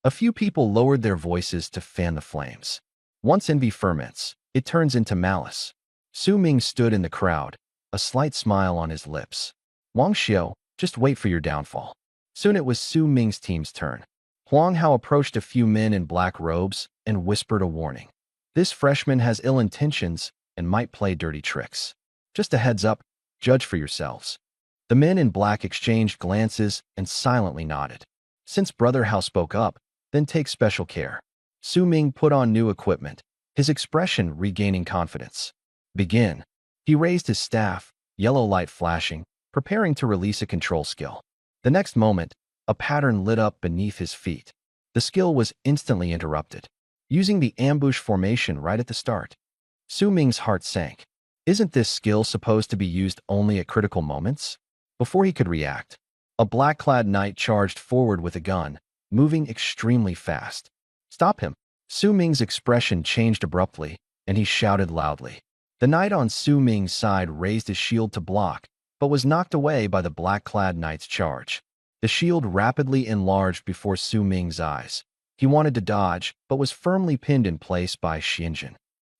A few people lowered their voices to fan the flames. Once envy ferments, it turns into malice. Su Ming stood in the crowd, a slight smile on his lips. Wang Xiao, just wait for your downfall. Soon it was Su Ming's team's turn. Huang Hao approached a few men in black robes and whispered a warning. This freshman has ill intentions and might play dirty tricks. Just a heads up, judge for yourselves. The men in black exchanged glances and silently nodded. Since Brother Hao spoke up, then take special care. Su Ming put on new equipment, his expression regaining confidence. Begin. He raised his staff, yellow light flashing, preparing to release a control skill. The next moment, a pattern lit up beneath his feet. The skill was instantly interrupted, using the ambush formation right at the start. Su Ming's heart sank. Isn't this skill supposed to be used only at critical moments? Before he could react, a black-clad knight charged forward with a gun, moving extremely fast. Stop him! Su Ming's expression changed abruptly, and he shouted loudly. The knight on Su Ming's side raised his shield to block, but was knocked away by the black-clad knight's charge. The shield rapidly enlarged before Su Ming's eyes. He wanted to dodge, but was firmly pinned in place by Xianjun.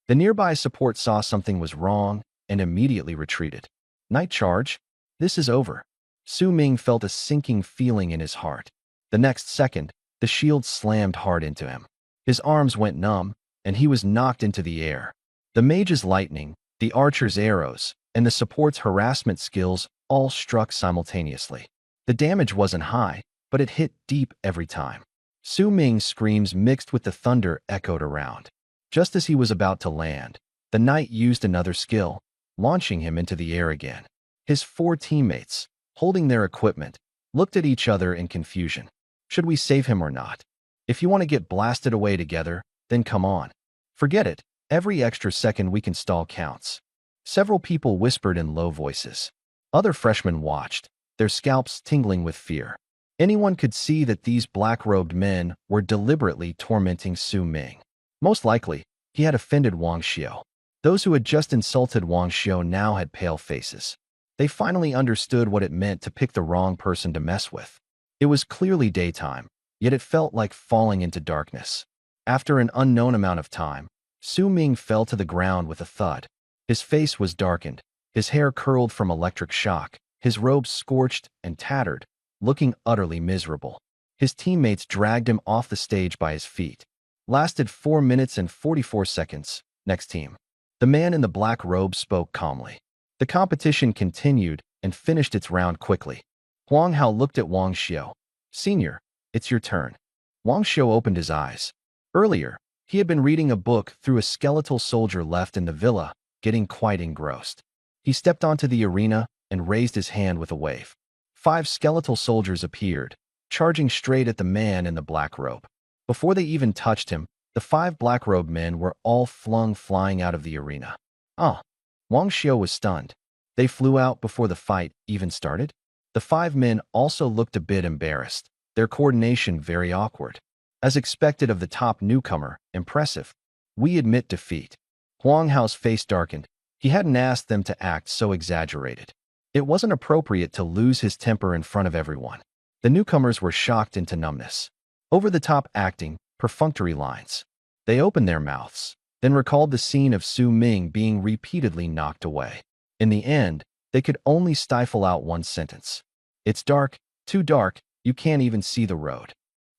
The nearby support saw something was wrong and immediately retreated. Knight charge? This is over. Su Ming felt a sinking feeling in his heart. The next second, the shield slammed hard into him. His arms went numb, and he was knocked into the air. The mage's lightning, the archer's arrows, and the support's harassment skills all struck simultaneously. The damage wasn't high, but it hit deep every time. Su Ming's screams mixed with the thunder echoed around. Just as he was about to land, the knight used another skill, launching him into the air again. His 4 teammates, holding their equipment, looked at each other in confusion. Should we save him or not? If you want to get blasted away together, then come on. Forget it. Every extra second we can stall counts. Several people whispered in low voices. Other freshmen watched, their scalps tingling with fear. Anyone could see that these black-robed men were deliberately tormenting Su Ming. Most likely, he had offended Wang Xiao. Those who had just insulted Wang Xiao now had pale faces. They finally understood what it meant to pick the wrong person to mess with. It was clearly daytime, yet it felt like falling into darkness. After an unknown amount of time, Su Ming fell to the ground with a thud. His face was darkened, his hair curled from electric shock, his robes scorched and tattered, looking utterly miserable. His teammates dragged him off the stage by his feet. Lasted 4 minutes and 44 seconds. Next team. The man in the black robe spoke calmly. The competition continued and finished its round quickly. Huang Hao looked at Wang Xiao. Senior, it's your turn. Wang Xiao opened his eyes. Earlier, he had been reading a book through a skeletal soldier left in the villa, getting quite engrossed. He stepped onto the arena and raised his hand with a wave. 5 skeletal soldiers appeared, charging straight at the man in the black robe. Before they even touched him, the 5 black-robed men were all flung flying out of the arena. Wang Xiao was stunned. They flew out before the fight even started? The 5 men also looked a bit embarrassed, their coordination very awkward. As expected of the top newcomer, impressive. We admit defeat. Huang Hao's face darkened. He hadn't asked them to act so exaggerated. It wasn't appropriate to lose his temper in front of everyone. The newcomers were shocked into numbness. Over-the-top acting, perfunctory lines. They opened their mouths, then recalled the scene of Su Ming being repeatedly knocked away. In the end, they could only stifle out one sentence. It's dark, too dark, you can't even see the road.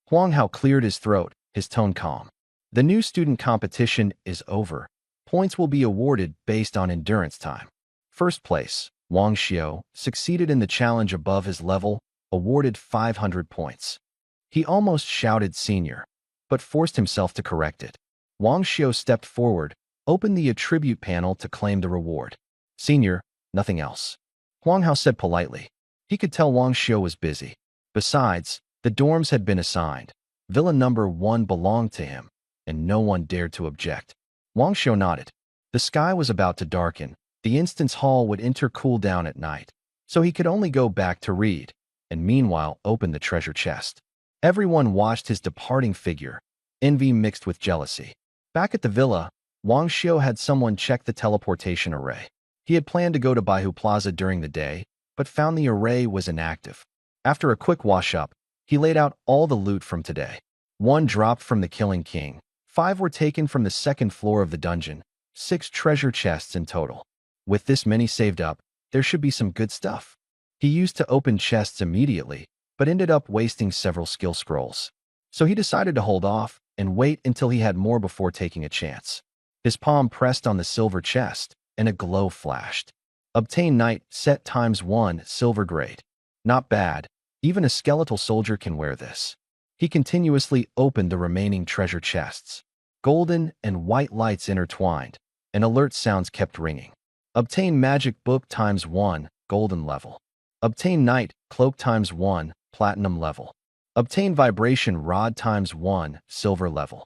Huang Hao cleared his throat, his tone calm. The new student competition is over. Points will be awarded based on endurance time. First place, Wang Xiao, succeeded in the challenge above his level, awarded 500 points. He almost shouted senior, but forced himself to correct it. Wang Xiu stepped forward, opened the attribute panel to claim the reward. Senior, nothing else. Huang Hao said politely. He could tell Wang Xiu was busy. Besides, the dorms had been assigned. Villa number 1 belonged to him, and no one dared to object. Wang Xiu nodded. The sky was about to darken. The instance hall would intercool down at night, so he could only go back to read, and meanwhile open the treasure chest. Everyone watched his departing figure, envy mixed with jealousy. Back at the villa, Wang Xiu had someone check the teleportation array. He had planned to go to Baihu Plaza during the day, but found the array was inactive. After a quick wash-up, he laid out all the loot from today. 1 dropped from the Killing King, 5 were taken from the second floor of the dungeon, 6 treasure chests in total. With this many saved up, there should be some good stuff. He used to open chests immediately, but ended up wasting several skill scrolls. So he decided to hold off and wait until he had more before taking a chance. His palm pressed on the silver chest, and a glow flashed. Obtain Knight set ×1 silver grade. Not bad. Even a skeletal soldier can wear this. He continuously opened the remaining treasure chests. Golden and white lights intertwined, and alert sounds kept ringing. Obtain Magic Book ×1 golden level. Obtain Knight Cloak ×1 platinum level. Obtain Vibration Rod ×1 silver level.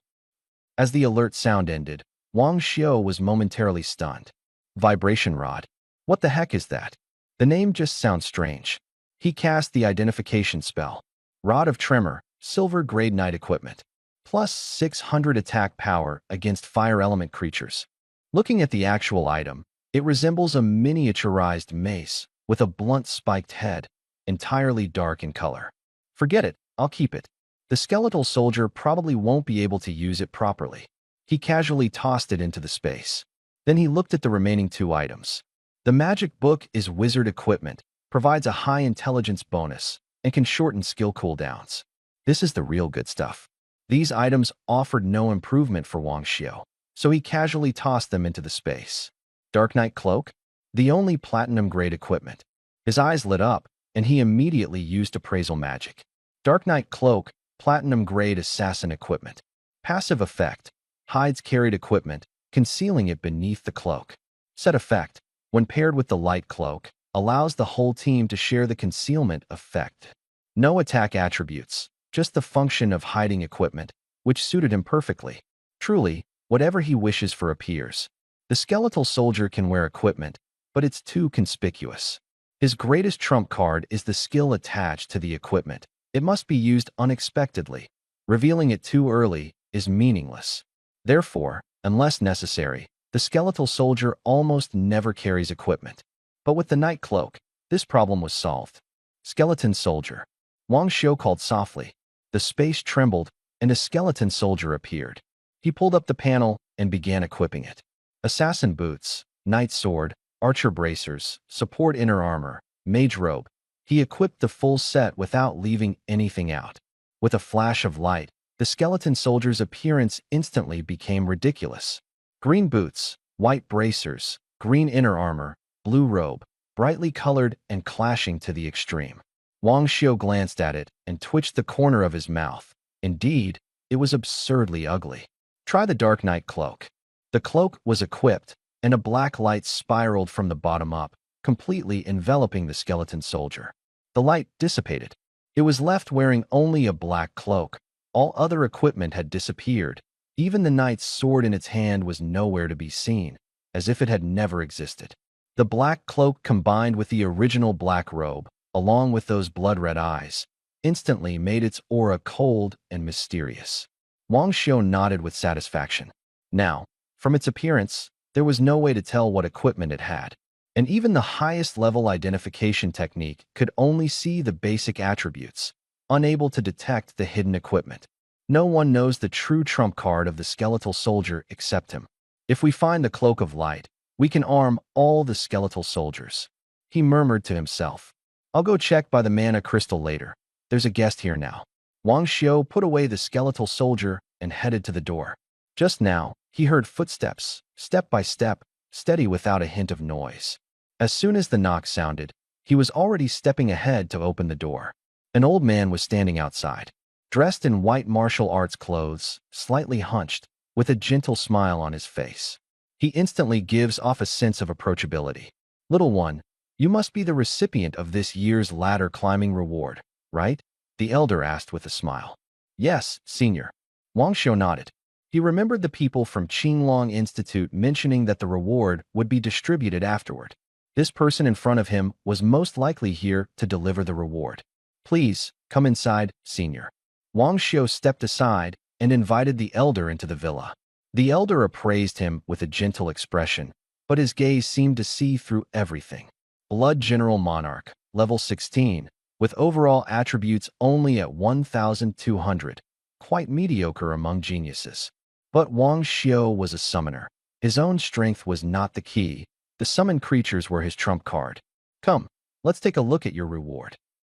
As the alert sound ended, Wang Xiu was momentarily stunned. Vibration Rod? What the heck is that? The name just sounds strange. He cast the identification spell. Rod of Tremor, silver grade Knight equipment. Plus 600 attack power against fire element creatures. Looking at the actual item, it resembles a miniaturized mace with a blunt spiked head, entirely dark in color. Forget it, I'll keep it. The skeletal soldier probably won't be able to use it properly. He casually tossed it into the space. Then he looked at the remaining 2 items. The magic book is wizard equipment, provides a high intelligence bonus, and can shorten skill cooldowns. This is the real good stuff. These items offered no improvement for Wang Xiu, so he casually tossed them into the space. Dark Knight Cloak? The only platinum-grade equipment. His eyes lit up, and he immediately used appraisal magic. Dark Knight Cloak, platinum-grade assassin equipment. Passive effect, hides carried equipment, concealing it beneath the cloak. Set effect, when paired with the light cloak, allows the whole team to share the concealment effect. No attack attributes, just the function of hiding equipment, which suited him perfectly. Truly, whatever he wishes for appears. The skeletal soldier can wear equipment, but it's too conspicuous. His greatest trump card is the skill attached to the equipment. It must be used unexpectedly. Revealing it too early is meaningless. Therefore, unless necessary, the skeletal soldier almost never carries equipment. But with the Night Cloak, this problem was solved. Skeleton Soldier. Wang Xiu called softly. The space trembled, and a skeleton soldier appeared. He pulled up the panel and began equipping it. Assassin boots, knight sword, archer bracers, support inner armor, mage robe. He equipped the full set without leaving anything out. With a flash of light, the skeleton soldier's appearance instantly became ridiculous. Green boots, white bracers, green inner armor, blue robe, brightly colored and clashing to the extreme. Wang Xiu glanced at it and twitched the corner of his mouth. Indeed, it was absurdly ugly. Try the Dark Knight Cloak. The cloak was equipped, and a black light spiraled from the bottom up, completely enveloping the skeleton soldier. The light dissipated. It was left wearing only a black cloak. All other equipment had disappeared. Even the knight's sword in its hand was nowhere to be seen, as if it had never existed. The black cloak combined with the original black robe, along with those blood-red eyes, instantly made its aura cold and mysterious. Wang Xiu nodded with satisfaction. Now, from its appearance, there was no way to tell what equipment it had, and even the highest level identification technique could only see the basic attributes, unable to detect the hidden equipment. No one knows the true trump card of the skeletal soldier except him. If we find the Cloak of Light, we can arm all the skeletal soldiers. He murmured to himself. I'll go check by the mana crystal later. There's a guest here now. Wang Xiu put away the skeletal soldier and headed to the door. Just now, he heard footsteps, step by step, steady without a hint of noise. As soon as the knock sounded, he was already stepping ahead to open the door. An old man was standing outside. dressed in white martial arts clothes, slightly hunched, with a gentle smile on his face. He instantly gives off a sense of approachability. Little one, you must be the recipient of this year's ladder climbing reward, right? The elder asked with a smile. Yes, senior. Wang Xiu nodded. He remembered the people from Qinglong Institute mentioning that the reward would be distributed afterward. This person in front of him was most likely here to deliver the reward. Please, come inside, senior. Wang Xiu stepped aside and invited the elder into the villa. The elder appraised him with a gentle expression, but his gaze seemed to see through everything. Blood General Monarch, level 16, with overall attributes only at 1,200. Quite mediocre among geniuses. But Wang Xiu was a summoner. His own strength was not the key. The summoned creatures were his trump card. Come, let's take a look at your reward.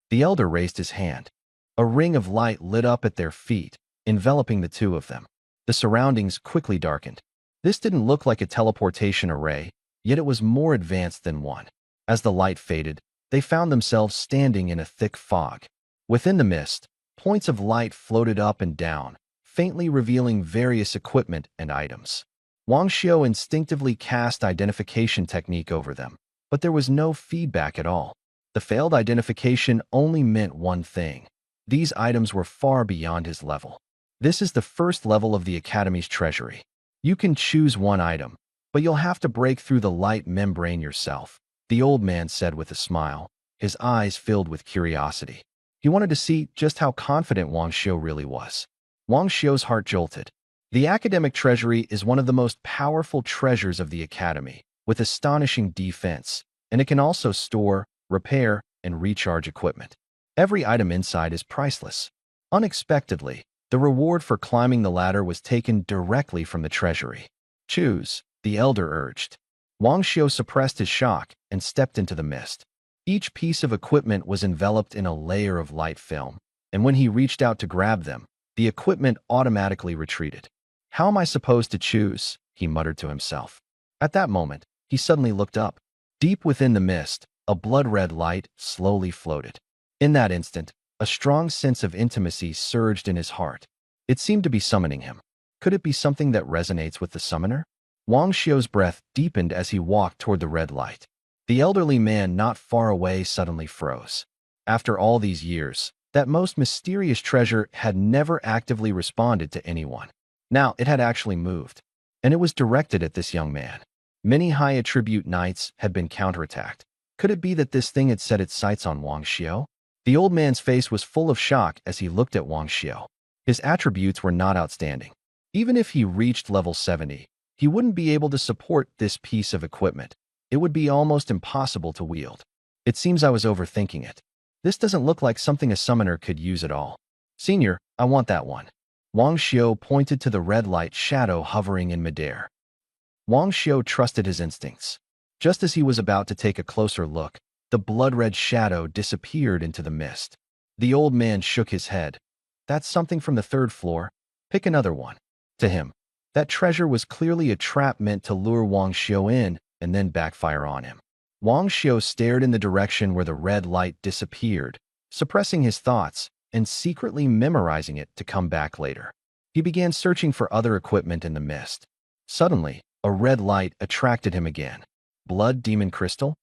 The elder raised his hand. A ring of light lit up at their feet, enveloping the two of them. The surroundings quickly darkened. This didn't look like a teleportation array, yet it was more advanced than one. As the light faded, they found themselves standing in a thick fog. Within the mist, points of light floated up and down, faintly revealing various equipment and items. Wang Xiu instinctively cast identification technique over them, but there was no feedback at all. The failed identification only meant one thing. These items were far beyond his level. This is the first level of the Academy's treasury. You can choose one item, but you'll have to break through the light membrane yourself, the old man said with a smile, his eyes filled with curiosity. He wanted to see just how confident Wang Xiu really was. Wang Xiu's heart jolted. The academic treasury is one of the most powerful treasures of the Academy, with astonishing defense, and it can also store, repair, and recharge equipment. Every item inside is priceless. Unexpectedly, the reward for climbing the ladder was taken directly from the treasury. Choose, the elder urged. Wang Xiu suppressed his shock and stepped into the mist. Each piece of equipment was enveloped in a layer of light film, and when he reached out to grab them, the equipment automatically retreated. How am I supposed to choose? He muttered to himself. At that moment, he suddenly looked up. Deep within the mist, a blood-red light slowly floated. In that instant, a strong sense of intimacy surged in his heart. It seemed to be summoning him. Could it be something that resonates with the summoner? Wang Xiu's breath deepened as he walked toward the red light. The elderly man not far away suddenly froze. After all these years, that most mysterious treasure had never actively responded to anyone. Now it had actually moved, and it was directed at this young man. Many high-attribute knights had been counterattacked. Could it be that this thing had set its sights on Wang Xiu? The old man's face was full of shock as he looked at Wang Xiu. His attributes were not outstanding. Even if he reached level 70, he wouldn't be able to support this piece of equipment. It would be almost impossible to wield. It seems I was overthinking it. This doesn't look like something a summoner could use at all. Senior, I want that one. Wang Xiu pointed to the red light shadow hovering in midair. Wang Xiu trusted his instincts. Just as he was about to take a closer look, the blood-red shadow disappeared into the mist. The old man shook his head. That's something from the third floor. Pick another one. To him, that treasure was clearly a trap meant to lure Wang Xiu in and then backfire on him. Wang Xiu stared in the direction where the red light disappeared, suppressing his thoughts and secretly memorizing it to come back later. He began searching for other equipment in the mist. Suddenly, a red light attracted him again. Blood Demon Crystal?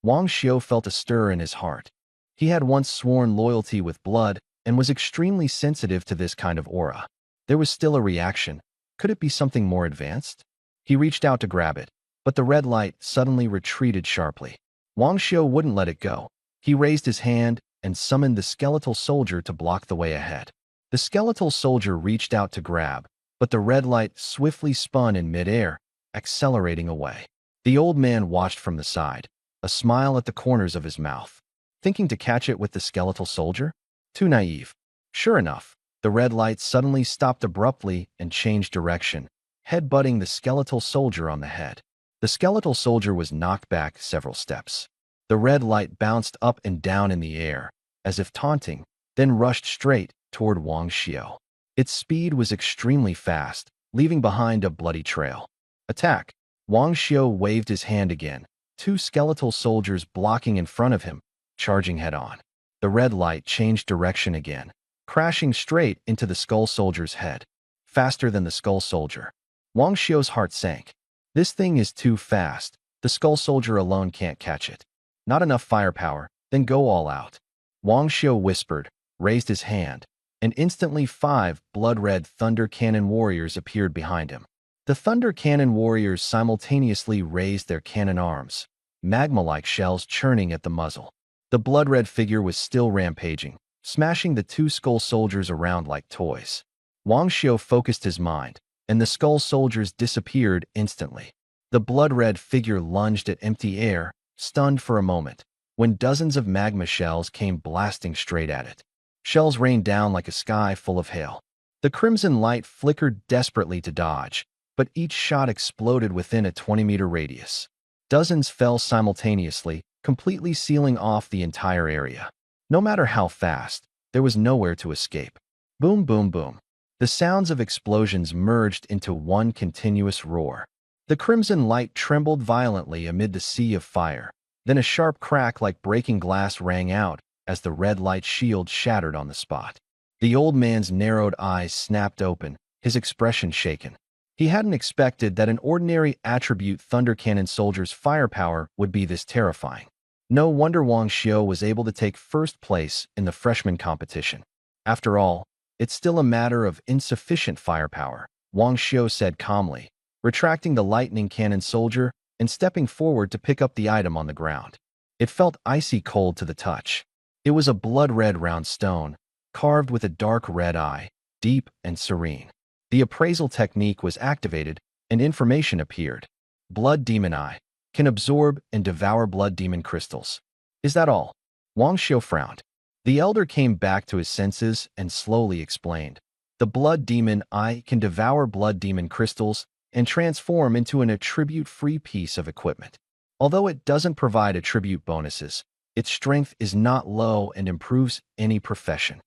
Wang Xiu felt a stir in his heart. He had once sworn loyalty with blood and was extremely sensitive to this kind of aura. There was still a reaction. Could it be something more advanced? He reached out to grab it, but the red light suddenly retreated sharply. Wang Xiu wouldn't let it go. He raised his hand and summoned the skeletal soldier to block the way ahead. The skeletal soldier reached out to grab, but the red light swiftly spun in midair, accelerating away. The old man watched from the side, a smile at the corners of his mouth. Thinking to catch it with the skeletal soldier? Too naive. Sure enough, the red light suddenly stopped abruptly and changed direction, head-butting the skeletal soldier on the head. The skeletal soldier was knocked back several steps. The red light bounced up and down in the air, as if taunting, then rushed straight toward Wang Xiu. Its speed was extremely fast, leaving behind a bloody trail. Attack! Wang Xiu waved his hand again, two skeletal soldiers blocking in front of him, charging head-on. The red light changed direction again, crashing straight into the Skull Soldier's head. Faster than the Skull Soldier. Wang Xiu's heart sank. This thing is too fast. The Skull Soldier alone can't catch it. Not enough firepower, then go all out. Wang Xiu whispered, raised his hand, and instantly 5 blood-red Thunder Cannon warriors appeared behind him. The Thunder Cannon warriors simultaneously raised their cannon arms, magma-like shells churning at the muzzle. The blood-red figure was still rampaging, smashing the 2 Skull Soldiers around like toys. Wang Xiu focused his mind, and the Skull Soldiers disappeared instantly. The blood-red figure lunged at empty air, stunned for a moment, when dozens of magma shells came blasting straight at it. Shells rained down like a sky full of hail. The crimson light flickered desperately to dodge, but each shot exploded within a 20-meter radius. Dozens fell simultaneously, completely sealing off the entire area. No matter how fast, there was nowhere to escape. Boom, boom, boom. The sounds of explosions merged into one continuous roar. The crimson light trembled violently amid the sea of fire. Then a sharp crack like breaking glass rang out as the red light shield shattered on the spot. The old man's narrowed eyes snapped open, his expression shaken. He hadn't expected that an ordinary attribute Thunder Cannon soldier's firepower would be this terrifying. No wonder Wang Xiu was able to take first place in the freshman competition. After all, it's still a matter of insufficient firepower, Wang Xiu said calmly, retracting the lightning cannon soldier and stepping forward to pick up the item on the ground. It felt icy cold to the touch. It was a blood-red round stone, carved with a dark red eye, deep and serene. The appraisal technique was activated, and information appeared. Blood Demon Eye. Can absorb and devour blood demon crystals. Is that all? Wang Xiu frowned. The elder came back to his senses and slowly explained. The blood demon eye can devour blood demon crystals and transform into an attribute-free piece of equipment. Although it doesn't provide attribute bonuses, its strength is not low and improves any profession.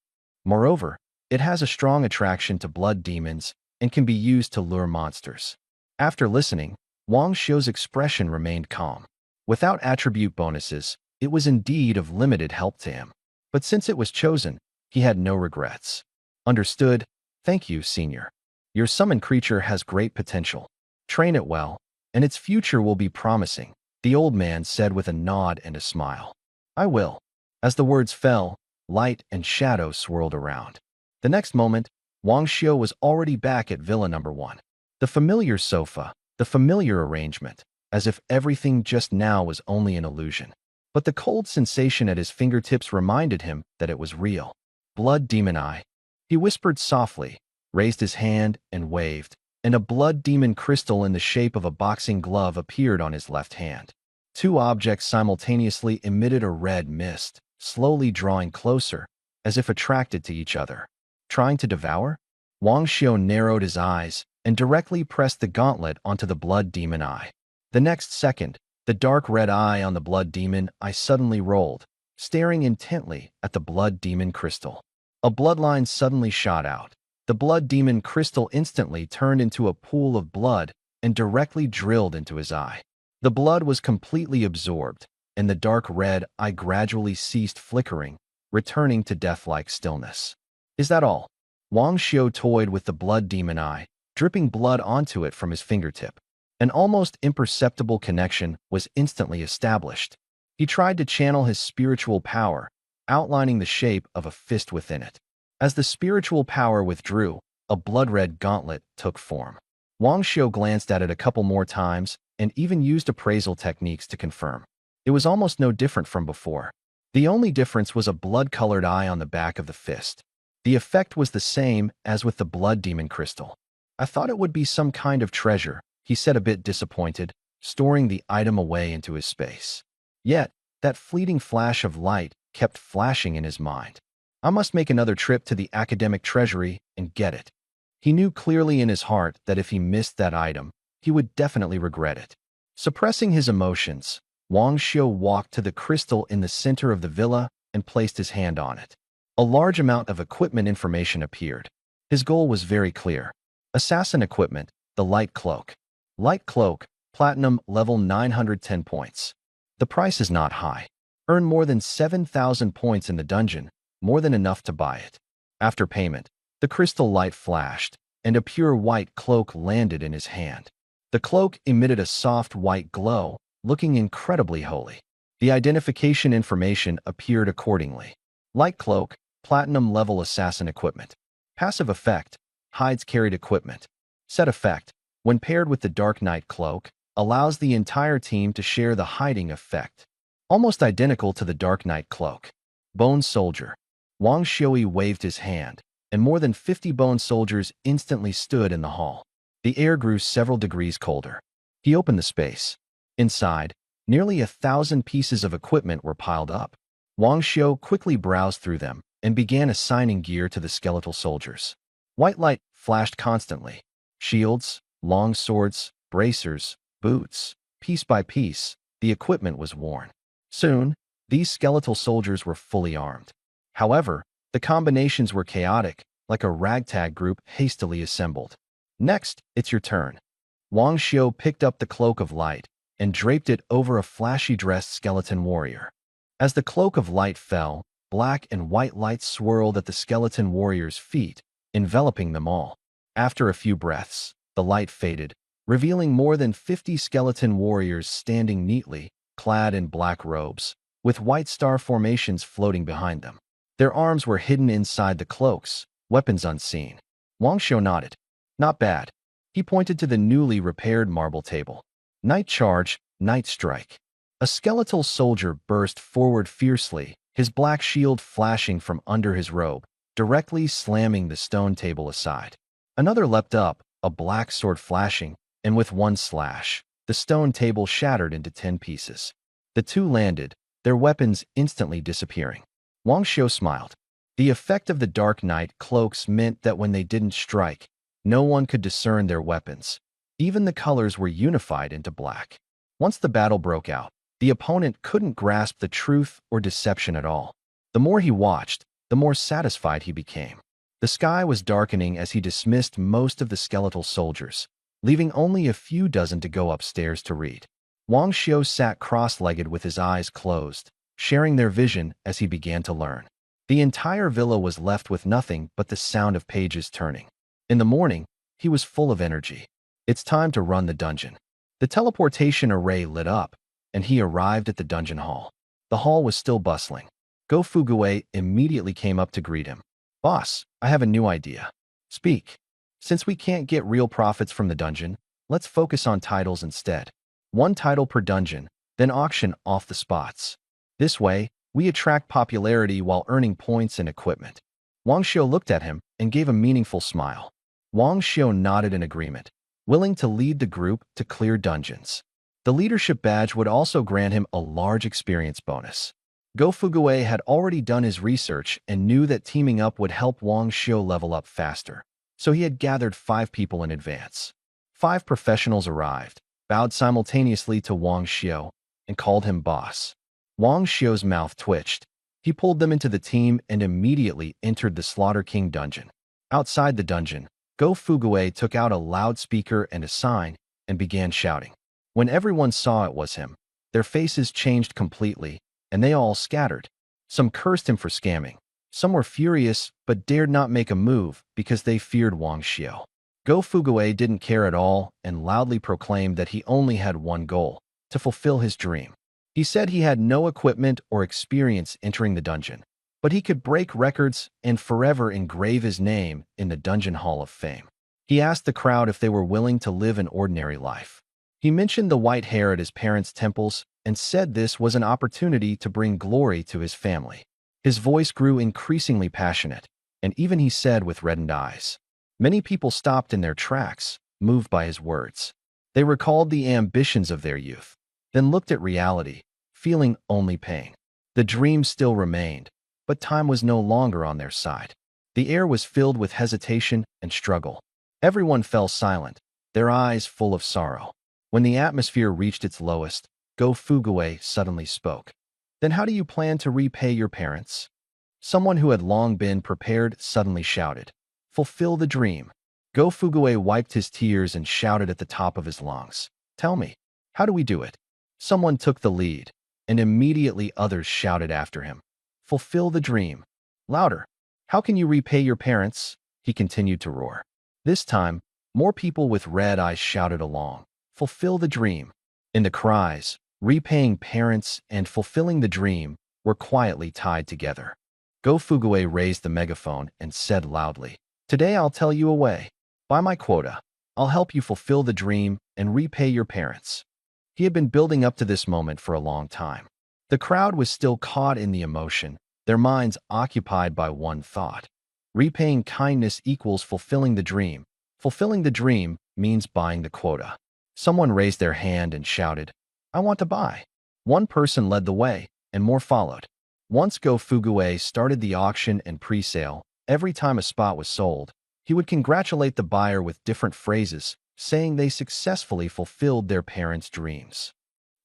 Moreover, it has a strong attraction to blood demons and can be used to lure monsters. After listening, Wang Xiu's expression remained calm. Without attribute bonuses, it was indeed of limited help to him. But since it was chosen, he had no regrets. Understood. Thank you, Senior. Your summon creature has great potential. Train it well, and its future will be promising, the old man said with a nod and a smile. I will. As the words fell, light and shadow swirled around. The next moment, Wang Xiu was already back at Villa Number 1. The familiar sofa, the familiar arrangement, as if everything just now was only an illusion. But the cold sensation at his fingertips reminded him that it was real. Blood Demon Eye. He whispered softly, raised his hand and waved, and a blood demon crystal in the shape of a boxing glove appeared on his left hand. 2 objects simultaneously emitted a red mist, slowly drawing closer, as if attracted to each other. Trying to devour? Wang Xiu narrowed his eyes and directly pressed the gauntlet onto the blood demon eye. The next second, the dark red eye on the blood demon eye suddenly rolled, staring intently at the blood demon crystal. A bloodline suddenly shot out. The blood demon crystal instantly turned into a pool of blood and directly drilled into his eye. The blood was completely absorbed, and the dark red eye gradually ceased flickering, returning to death-like stillness. Is that all? Wang Xiu toyed with the blood demon eye, dripping blood onto it from his fingertip. An almost imperceptible connection was instantly established. He tried to channel his spiritual power, outlining the shape of a fist within it. As the spiritual power withdrew, a blood-red gauntlet took form. Wang Xiu glanced at it a couple more times and even used appraisal techniques to confirm. It was almost no different from before. The only difference was a blood-colored eye on the back of the fist. The effect was the same as with the blood demon crystal. I thought it would be some kind of treasure, he said a bit disappointed, storing the item away into his space. Yet, that fleeting flash of light kept flashing in his mind. I must make another trip to the academic treasury and get it. He knew clearly in his heart that if he missed that item, he would definitely regret it. Suppressing his emotions, Wang Xiu walked to the crystal in the center of the villa and placed his hand on it. A large amount of equipment information appeared. His goal was very clear. Assassin equipment, the light cloak. Light cloak, platinum level 910 points. The price is not high. Earn more than 7,000 points in the dungeon, more than enough to buy it. After payment, the crystal light flashed, and a pure white cloak landed in his hand. The cloak emitted a soft white glow, looking incredibly holy. The identification information appeared accordingly. Light cloak, platinum level assassin equipment. Passive effect, hides carried equipment. Set effect, when paired with the Dark Knight cloak, allows the entire team to share the hiding effect. Almost identical to the Dark Knight cloak. Bone soldier. Wang Xiui waved his hand, and more than 50 bone soldiers instantly stood in the hall. The air grew several degrees colder. He opened the space. Inside, nearly 1,000 pieces of equipment were piled up. Wang Xiu quickly browsed through them and began assigning gear to the skeletal soldiers. White light flashed constantly. Shields, long swords, bracers, boots. Piece by piece, the equipment was worn. Soon, these skeletal soldiers were fully armed. However, the combinations were chaotic, like a ragtag group hastily assembled. Next, it's your turn. Wang Xiu picked up the cloak of light and draped it over a flashy-dressed skeleton warrior. As the cloak of light fell, black and white lights swirled at the skeleton warrior's feet, enveloping them all. After a few breaths, the light faded, revealing more than 50 skeleton warriors standing neatly, clad in black robes, with white star formations floating behind them. Their arms were hidden inside the cloaks, weapons unseen. Wang Xiu nodded. Not bad. He pointed to the newly repaired marble table. Night charge, night strike. A skeletal soldier burst forward fiercely, his black shield flashing from under his robe, directly slamming the stone table aside. Another leapt up, a black sword flashing, and with one slash, the stone table shattered into 10 pieces. The two landed, their weapons instantly disappearing. Wang Xiu smiled. The effect of the Dark Knight cloaks meant that when they didn't strike, no one could discern their weapons. Even the colors were unified into black. Once the battle broke out, the opponent couldn't grasp the truth or deception at all. The more he watched, the more satisfied he became. The sky was darkening as he dismissed most of the skeletal soldiers, leaving only a few dozen to go upstairs to read. Wang Xiu sat cross-legged with his eyes closed, sharing their vision as he began to learn. The entire villa was left with nothing but the sound of pages turning. In the morning, he was full of energy. It's time to run the dungeon. The teleportation array lit up, and he arrived at the dungeon hall. The hall was still bustling. Go Fuguei immediately came up to greet him. Boss, I have a new idea. Speak. Since we can't get real profits from the dungeon, let's focus on titles instead. One title per dungeon, then auction off the spots. This way, we attract popularity while earning points and equipment. Wang Xiu looked at him and gave a meaningful smile. Wang Xiu nodded in agreement, willing to lead the group to clear dungeons. The leadership badge would also grant him a large experience bonus. Go Fuguei had already done his research and knew that teaming up would help Wang Xiu level up faster, so he had gathered 5 people in advance. 5 professionals arrived, bowed simultaneously to Wang Xiu, and called him boss. Wang Xiu's mouth twitched. He pulled them into the team and immediately entered the Slaughter King dungeon. Outside the dungeon, Go Fuguei took out a loudspeaker and a sign and began shouting. When everyone saw it was him, their faces changed completely, and they all scattered. Some cursed him for scamming. Some were furious but dared not make a move because they feared Wang Xiu. Go Fuguei didn't care at all and loudly proclaimed that he only had one goal, to fulfill his dream. He said he had no equipment or experience entering the dungeon, but he could break records and forever engrave his name in the Dungeon Hall of Fame. He asked the crowd if they were willing to live an ordinary life. He mentioned the white hair at his parents' temples and said this was an opportunity to bring glory to his family. His voice grew increasingly passionate, and even he said with reddened eyes. Many people stopped in their tracks, moved by his words. They recalled the ambitions of their youth, then looked at reality, feeling only pain. The dream still remained, but time was no longer on their side. The air was filled with hesitation and struggle. Everyone fell silent, their eyes full of sorrow. When the atmosphere reached its lowest, Go Fuguei suddenly spoke. Then how do you plan to repay your parents? Someone who had long been prepared suddenly shouted. Fulfill the dream. Go Fuguei wiped his tears and shouted at the top of his lungs. Tell me, how do we do it? Someone took the lead, and immediately others shouted after him. Fulfill the dream. Louder. How can you repay your parents? He continued to roar. This time, more people with red eyes shouted along. Fulfill the dream. In the cries, repaying parents and fulfilling the dream were quietly tied together. Go Fugue raised the megaphone and said loudly, "Today I'll tell you a way. Buy my quota. I'll help you fulfill the dream and repay your parents." He had been building up to this moment for a long time. The crowd was still caught in the emotion, their minds occupied by one thought. Repaying kindness equals fulfilling the dream. Fulfilling the dream means buying the quota. Someone raised their hand and shouted, "I want to buy." One person led the way, and more followed. Once Go Fugue started the auction and pre-sale, every time a spot was sold, he would congratulate the buyer with different phrases, saying they successfully fulfilled their parents' dreams.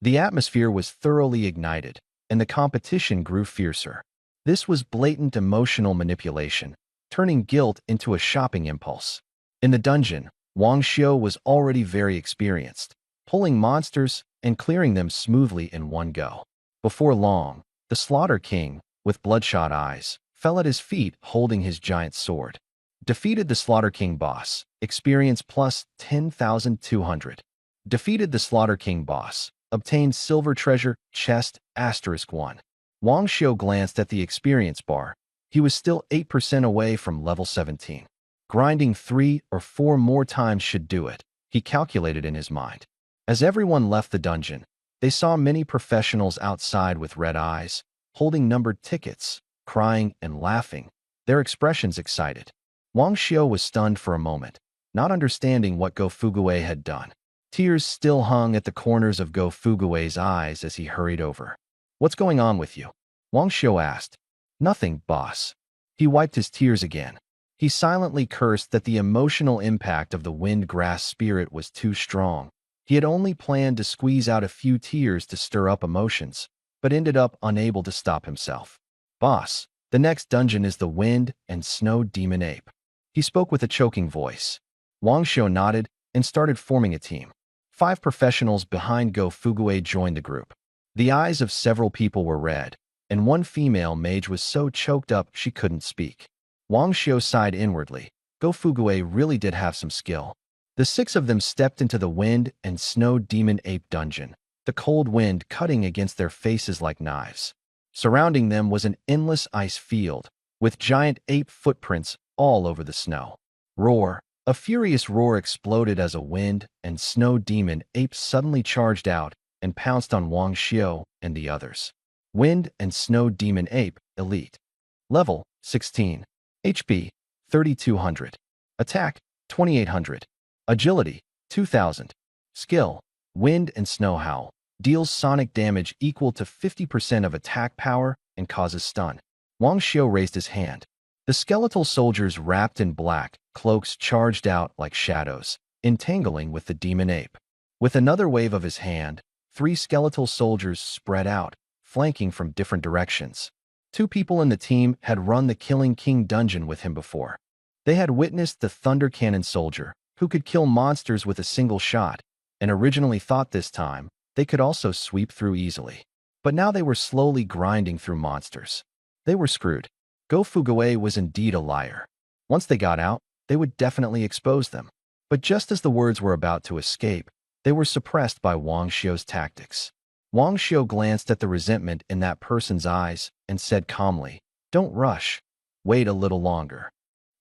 The atmosphere was thoroughly ignited, and the competition grew fiercer. This was blatant emotional manipulation, turning guilt into a shopping impulse. In the dungeon, Wang Xiu was already very experienced, pulling monsters and clearing them smoothly in one go. Before long, the Slaughter King, with bloodshot eyes, fell at his feet holding his giant sword. Defeated the Slaughter King boss. Experience plus 10,200. Defeated the Slaughter King boss. Obtained silver treasure chest *1. Wang Xiu glanced at the experience bar. He was still 8% away from level 17. Grinding 3 or 4 more times should do it, he calculated in his mind. As everyone left the dungeon, they saw many professionals outside with red eyes, holding numbered tickets, crying and laughing, their expressions excited. Wang Xiu was stunned for a moment, not understanding what Go Fugue had done. Tears still hung at the corners of Go Fugue's eyes as he hurried over. "What's going on with you?" Wang Xiu asked. "Nothing, boss." He wiped his tears again. He silently cursed that the emotional impact of the wind grass spirit was too strong. He had only planned to squeeze out a few tears to stir up emotions, but ended up unable to stop himself. "Boss, the next dungeon is the Wind and Snow Demon Ape." He spoke with a choking voice. Wang Xiu nodded and started forming a team. 5 professionals behind Go Fugue joined the group. The eyes of several people were red, and one female mage was so choked up she couldn't speak. Wang Xiu sighed inwardly. Go Fugue really did have some skill. The 6 of them stepped into the Wind and Snow Demon Ape dungeon, the cold wind cutting against their faces like knives. Surrounding them was an endless ice field, with giant ape footprints all over the snow. Roar! A furious roar exploded as a Wind and Snow Demon Ape suddenly charged out and pounced on Wang Xiu and the others. Wind and Snow Demon Ape Elite. Level 16. HP 3200. Attack 2800. Agility 2000. Skill Wind and Snow Howl. Deals sonic damage equal to 50% of attack power and causes stun. Wang Xiu raised his hand. The skeletal soldiers wrapped in black cloaks charged out like shadows, entangling with the demon ape. With another wave of his hand, 3 skeletal soldiers spread out, flanking from different directions. 2 people in the team had run the Killing King dungeon with him before. They had witnessed the Thunder Cannon soldier, who could kill monsters with a single shot, and originally thought this time they could also sweep through easily. But now they were slowly grinding through monsters. They were screwed. Go Fugue was indeed a liar. Once they got out, they would definitely expose them. But just as the words were about to escape, they were suppressed by Wang Xiu's tactics. Wang Xiu glanced at the resentment in that person's eyes and said calmly, "Don't rush. Wait a little longer."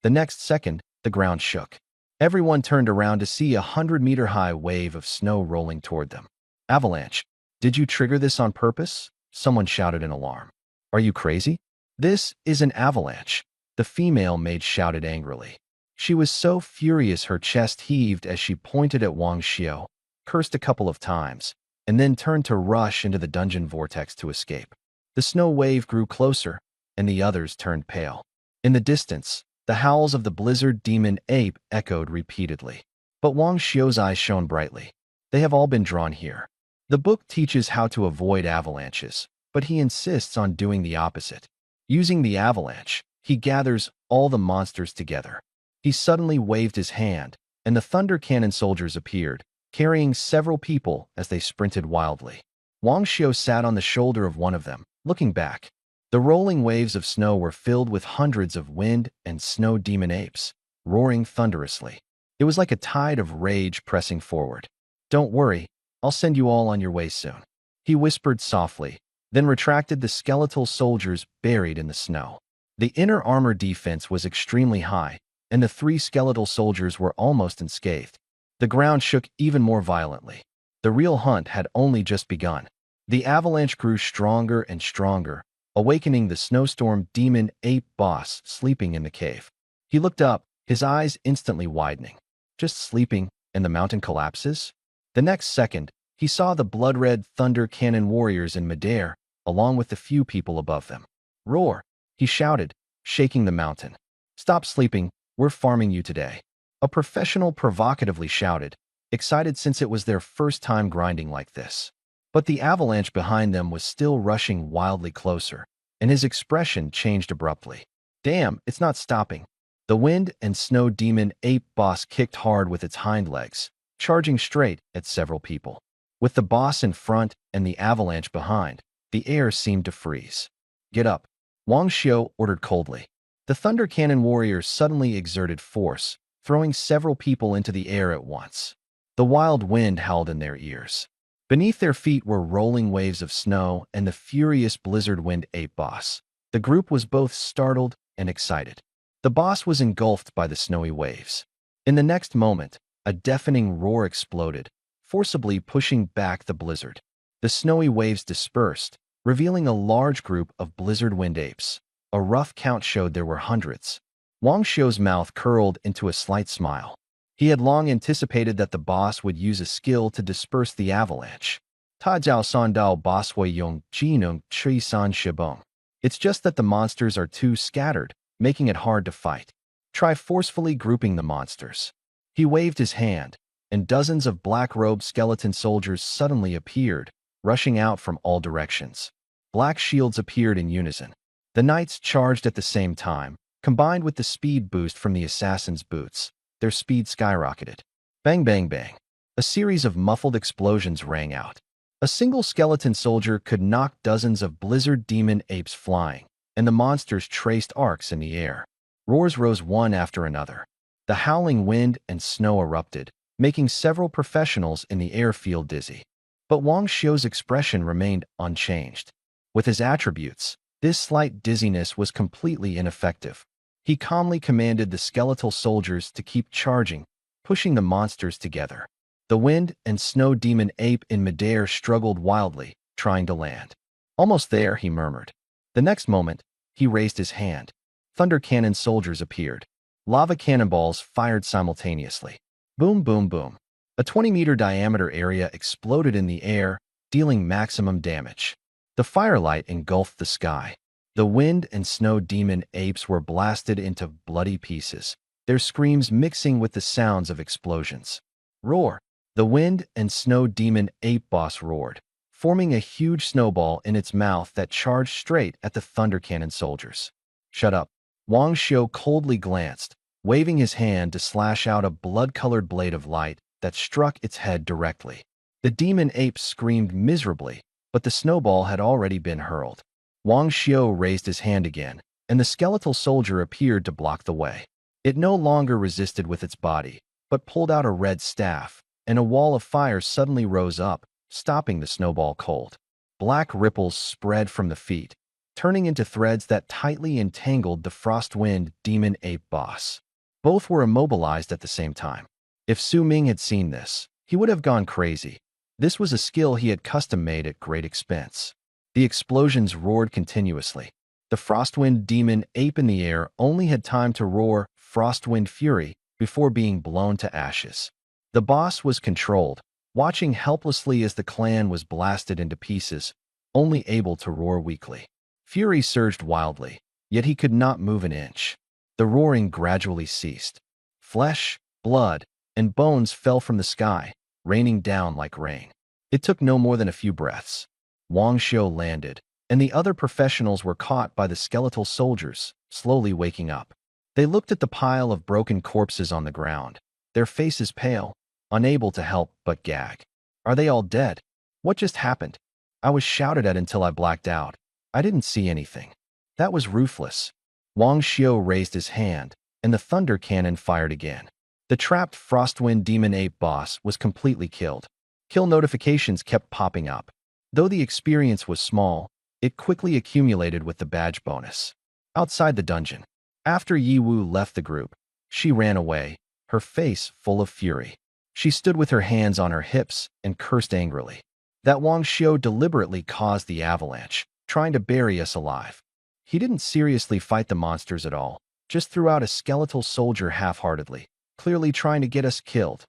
The next second, the ground shook. Everyone turned around to see a 100-meter-high wave of snow rolling toward them. "Avalanche. Did you trigger this on purpose?" Someone shouted in alarm. "Are you crazy? This is an avalanche," the female mage shouted angrily. She was so furious her chest heaved as she pointed at Wang Xiu, cursed a couple of times, and then turned to rush into the dungeon vortex to escape. The snow wave grew closer, and the others turned pale. In the distance, the howls of the blizzard demon ape echoed repeatedly. But Wang Xiu's eyes shone brightly. They have all been drawn here. The book teaches how to avoid avalanches, but he insists on doing the opposite. Using the avalanche, he gathers all the monsters together. He suddenly waved his hand, and the Thunder Cannon soldiers appeared, carrying several people as they sprinted wildly. Wang Xiu sat on the shoulder of one of them, looking back. The rolling waves of snow were filled with hundreds of wind and snow demon apes, roaring thunderously. It was like a tide of rage pressing forward. "Don't worry, I'll send you all on your way soon," he whispered softly, then retracted the skeletal soldiers buried in the snow. The inner armor defense was extremely high, and the 3 skeletal soldiers were almost unscathed. The ground shook even more violently. The real hunt had only just begun. The avalanche grew stronger and stronger, awakening the snowstorm demon ape boss sleeping in the cave. He looked up, his eyes instantly widening. Just sleeping, and the mountain collapses? The next second, he saw the blood-red thunder cannon warriors in midair, along with the few people above them. "Roar!" he shouted, shaking the mountain. "Stop sleeping, we're farming you today." A professional provocatively shouted, excited since it was their first time grinding like this. But the avalanche behind them was still rushing wildly closer, and his expression changed abruptly. "Damn, it's not stopping." The wind and snow demon ape boss kicked hard with its hind legs, charging straight at several people. With the boss in front and the avalanche behind, the air seemed to freeze. "Get up," Wang Xiu ordered coldly. The thunder cannon warriors suddenly exerted force, throwing several people into the air at once. The wild wind howled in their ears. Beneath their feet were rolling waves of snow and the furious blizzard wind ape boss. The group was both startled and excited. The boss was engulfed by the snowy waves. In the next moment, a deafening roar exploded, forcibly pushing back the blizzard. The snowy waves dispersed, revealing a large group of blizzard wind apes. A rough count showed there were hundreds. Wang Xiu's mouth curled into a slight smile. He had long anticipated that the boss would use a skill to disperse the avalanche. Ta jiao san dao boss hui yong jinung chui san shibong. It's just that the monsters are too scattered, making it hard to fight. Try forcefully grouping the monsters. He waved his hand, and dozens of black-robed skeleton soldiers suddenly appeared, rushing out from all directions. Black shields appeared in unison. The knights charged at the same time, combined with the speed boost from the assassin's boots. Their speed skyrocketed. Bang, bang, bang. A series of muffled explosions rang out. A single skeleton soldier could knock dozens of blizzard demon apes flying, and the monsters traced arcs in the air. Roars rose one after another. The howling wind and snow erupted, making several professionals in the airfield dizzy. But Wang Xiu's expression remained unchanged. With his attributes, this slight dizziness was completely ineffective. He calmly commanded the skeletal soldiers to keep charging, pushing the monsters together. The wind and snow demon ape in midair struggled wildly, trying to land. "Almost there," he murmured. The next moment, he raised his hand. Thunder cannon soldiers appeared. Lava cannonballs fired simultaneously. Boom, boom, boom. A 20-meter diameter area exploded in the air, dealing maximum damage. The firelight engulfed the sky. The wind and snow demon apes were blasted into bloody pieces, their screams mixing with the sounds of explosions. "Roar!" The wind and snow demon ape boss roared, forming a huge snowball in its mouth that charged straight at the thunder cannon soldiers. "Shut up." Wang Xiu coldly glanced, waving his hand to slash out a blood-colored blade of light that struck its head directly. The demon apes screamed miserably, but the snowball had already been hurled. Wang Xiu raised his hand again, and the skeletal soldier appeared to block the way. It no longer resisted with its body, but pulled out a red staff, and a wall of fire suddenly rose up, stopping the snowball cold. Black ripples spread from the feet, turning into threads that tightly entangled the Frostwind demon ape boss. Both were immobilized at the same time. If Su Ming had seen this, he would have gone crazy. This was a skill he had custom-made at great expense. The explosions roared continuously. The Frostwind demon ape in the air only had time to roar Frostwind Fury before being blown to ashes. The boss was controlled, watching helplessly as the clan was blasted into pieces, only able to roar weakly. Fury surged wildly, yet he could not move an inch. The roaring gradually ceased. Flesh, blood, and bones fell from the sky, raining down like rain. It took no more than a few breaths. Wang Xiu landed, and the other professionals were caught by the skeletal soldiers, slowly waking up. They looked at the pile of broken corpses on the ground, their faces pale, unable to help but gag. "Are they all dead? What just happened?" "I was shouted at until I blacked out. I didn't see anything." That was ruthless. Wang Xiu raised his hand, and the thunder cannon fired again. The trapped Frostwind Demon Ape boss was completely killed. Kill notifications kept popping up. Though the experience was small, it quickly accumulated with the badge bonus. Outside the dungeon, after Yi Wu left the group, she ran away, her face full of fury. She stood with her hands on her hips and cursed angrily. That Wang Xiu deliberately caused the avalanche, trying to bury us alive. He didn't seriously fight the monsters at all, just threw out a skeletal soldier half-heartedly, clearly trying to get us killed.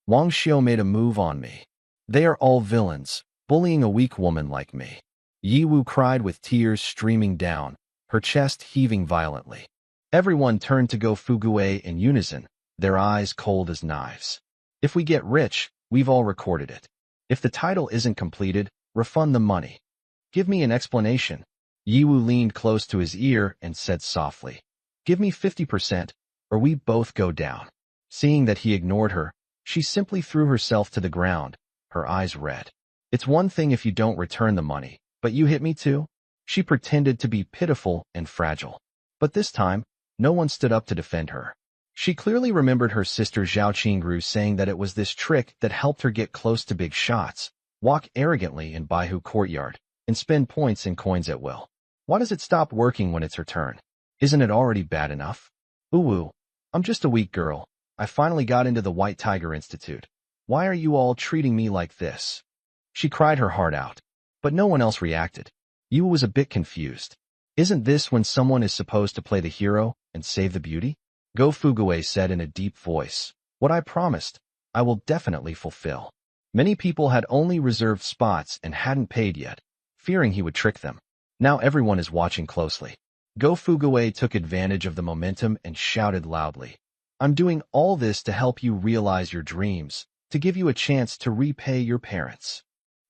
Wang Xiu made a move on me. They are all villains, bullying a weak woman like me. Yi Wu cried with tears streaming down, her chest heaving violently. Everyone turned to Go Fugue in unison, their eyes cold as knives. If we get rich, we've all recorded it. If the title isn't completed, refund the money. Give me an explanation. Yi Wu leaned close to his ear and said softly, "Give me 50%, or we both go down." Seeing that he ignored her, she simply threw herself to the ground, her eyes red. "It's one thing if you don't return the money, but you hit me too?" She pretended to be pitiful and fragile. But this time, no one stood up to defend her. She clearly remembered her sister Zhao Qingru saying that it was this trick that helped her get close to big shots, walk arrogantly in Baihu Courtyard, and spend points and coins at will. Why does it stop working when it's her turn? Isn't it already bad enough? Ooh, I'm just a weak girl. I finally got into the White Tiger Institute. Why are you all treating me like this? She cried her heart out. But no one else reacted. Yu was a bit confused. Isn't this when someone is supposed to play the hero and save the beauty? Go Fugue said in a deep voice, "What I promised, I will definitely fulfill." Many people had only reserved spots and hadn't paid yet, fearing he would trick them. Now everyone is watching closely. Go Fugue took advantage of the momentum and shouted loudly, "I'm doing all this to help you realize your dreams, to give you a chance to repay your parents."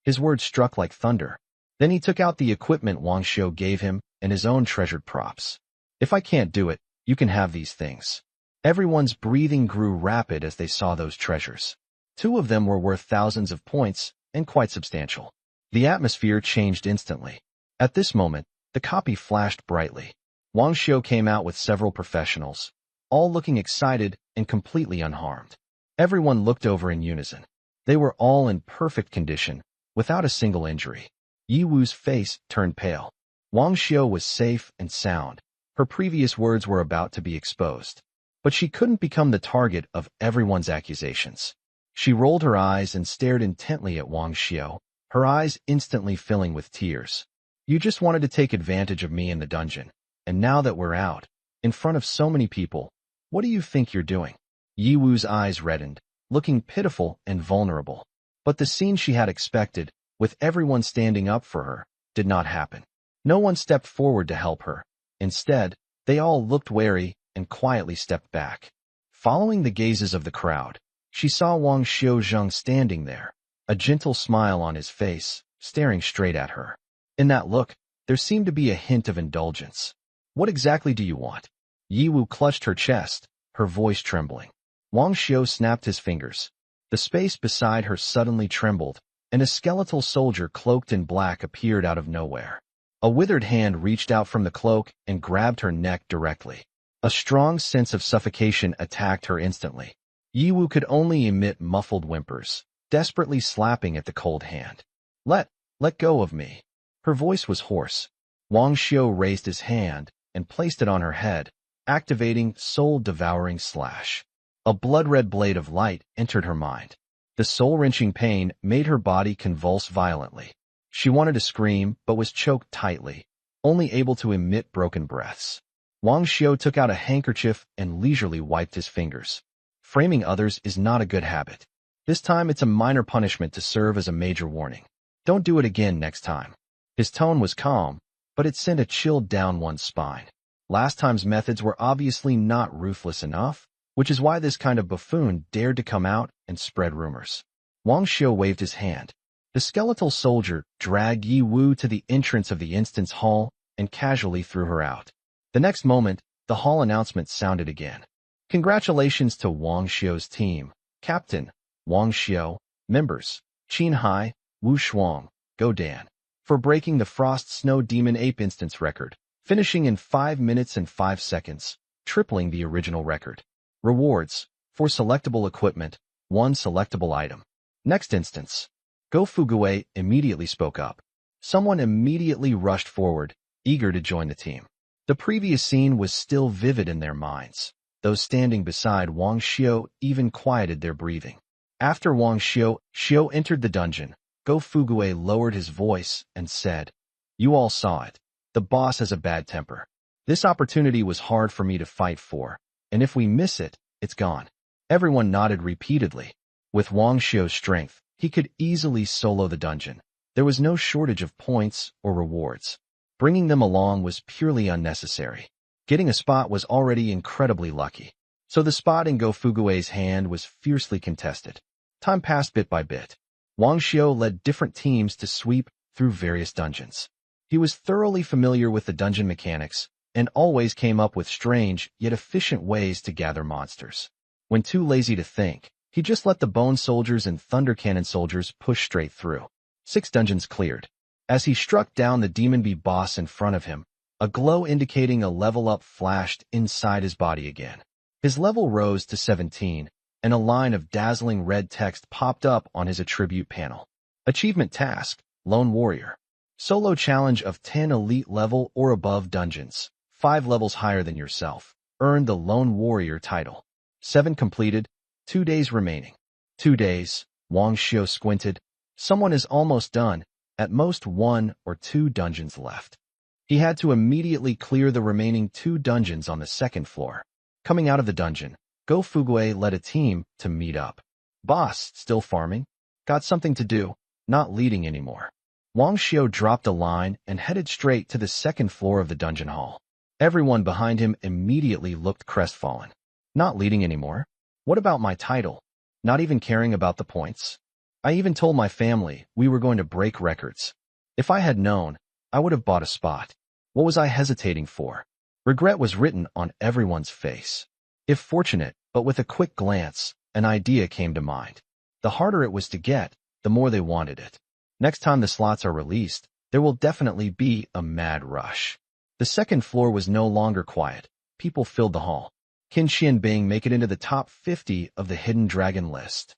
His words struck like thunder. Then he took out the equipment Wang Xiu gave him and his own treasured props. "If I can't do it, you can have these things." Everyone's breathing grew rapid as they saw those treasures. 2 of them were worth thousands of points and quite substantial. The atmosphere changed instantly. At this moment, the copy flashed brightly. Wang Xiu came out with several professionals, all looking excited and completely unharmed. Everyone looked over in unison. They were all in perfect condition, without a single injury. Yi Wu's face turned pale. Wang Xiu was safe and sound. Her previous words were about to be exposed. But she couldn't become the target of everyone's accusations. She rolled her eyes and stared intently at Wang Xiu, her eyes instantly filling with tears. "You just wanted to take advantage of me in the dungeon, and now that we're out, in front of so many people, what do you think you're doing?" Yi Wu's eyes reddened, looking pitiful and vulnerable. But the scene she had expected, with everyone standing up for her, did not happen. No one stepped forward to help her. Instead, they all looked wary and quietly stepped back. Following the gazes of the crowd, she saw Wang Xiuzheng standing there, a gentle smile on his face, staring straight at her. In that look, there seemed to be a hint of indulgence. "What exactly do you want?" Yi Wu clutched her chest, her voice trembling. Wang Xiu snapped his fingers. The space beside her suddenly trembled, and a skeletal soldier cloaked in black appeared out of nowhere. A withered hand reached out from the cloak and grabbed her neck directly. A strong sense of suffocation attacked her instantly. Yi Wu could only emit muffled whimpers, desperately slapping at the cold hand. Let go of me." Her voice was hoarse. Wang Xiu raised his hand and placed it on her head, activating Soul-Devouring Slash. A blood-red blade of light entered her mind. The soul-wrenching pain made her body convulse violently. She wanted to scream, but was choked tightly, only able to emit broken breaths. Wang Xiu took out a handkerchief and leisurely wiped his fingers. Framing others is not a good habit. This time it's a minor punishment to serve as a major warning. Don't do it again next time. His tone was calm, but it sent a chill down one's spine. Last time's methods were obviously not ruthless enough, which is why this kind of buffoon dared to come out and spread rumors. Wang Xiu waved his hand. The skeletal soldier dragged Yi Wu to the entrance of the instance hall and casually threw her out. The next moment, the hall announcement sounded again. "Congratulations to Wang Xiu's team, Captain Wang Xiu, members Qin Hai, Wu Shuang, Go Dan, for breaking the Frost Snow Demon Ape instance record, finishing in 5 minutes and 5 seconds, tripling the original record. Rewards: for selectable equipment, 1 selectable item. Next instance. Go Fugue immediately spoke up. Someone immediately rushed forward, eager to join the team. The previous scene was still vivid in their minds. Those standing beside Wang Xiu even quieted their breathing. After Wang Xiu entered the dungeon, Go Fugue lowered his voice and said, "You all saw it. The boss has a bad temper. This opportunity was hard for me to fight for, and if we miss it, it's gone." Everyone nodded repeatedly. With Wang Xiu's strength, he could easily solo the dungeon. There was no shortage of points or rewards. Bringing them along was purely unnecessary. Getting a spot was already incredibly lucky. So the spot in Go Fugue's hand was fiercely contested. Time passed bit by bit. Wang Xiu led different teams to sweep through various dungeons. He was thoroughly familiar with the dungeon mechanics and always came up with strange yet efficient ways to gather monsters. When too lazy to think, he just let the Bone Soldiers and Thunder Cannon Soldiers push straight through. 6 dungeons cleared. As he struck down the Demon Bee boss in front of him, a glow indicating a level up flashed inside his body again. His level rose to 17, and a line of dazzling red text popped up on his attribute panel. Achievement task: Lone Warrior. Solo challenge of 10 elite level or above dungeons, 5 levels higher than yourself. Earn the Lone Warrior title. 7 completed, 2 days remaining. 2 days, Wang Xiu squinted. Someone is almost done, at most 1 or 2 dungeons left. He had to immediately clear the remaining 2 dungeons on the 2nd floor. Coming out of the dungeon, Go Fugue led a team to meet up. "Boss, still farming? Got something to do, not leading anymore." Wang Xiu dropped a line and headed straight to the 2nd floor of the dungeon hall. Everyone behind him immediately looked crestfallen. "Not leading anymore? What about my title? Not even caring about the points? I even told my family we were going to break records. If I had known, I would have bought a spot. What was I hesitating for?" Regret was written on everyone's face. If fortunate, but with a quick glance, an idea came to mind. The harder it was to get, the more they wanted it. Next time the slots are released, there will definitely be a mad rush. The 2nd floor was no longer quiet. People filled the hall. Can Xianbing make it into the top 50 of the Hidden Dragon list?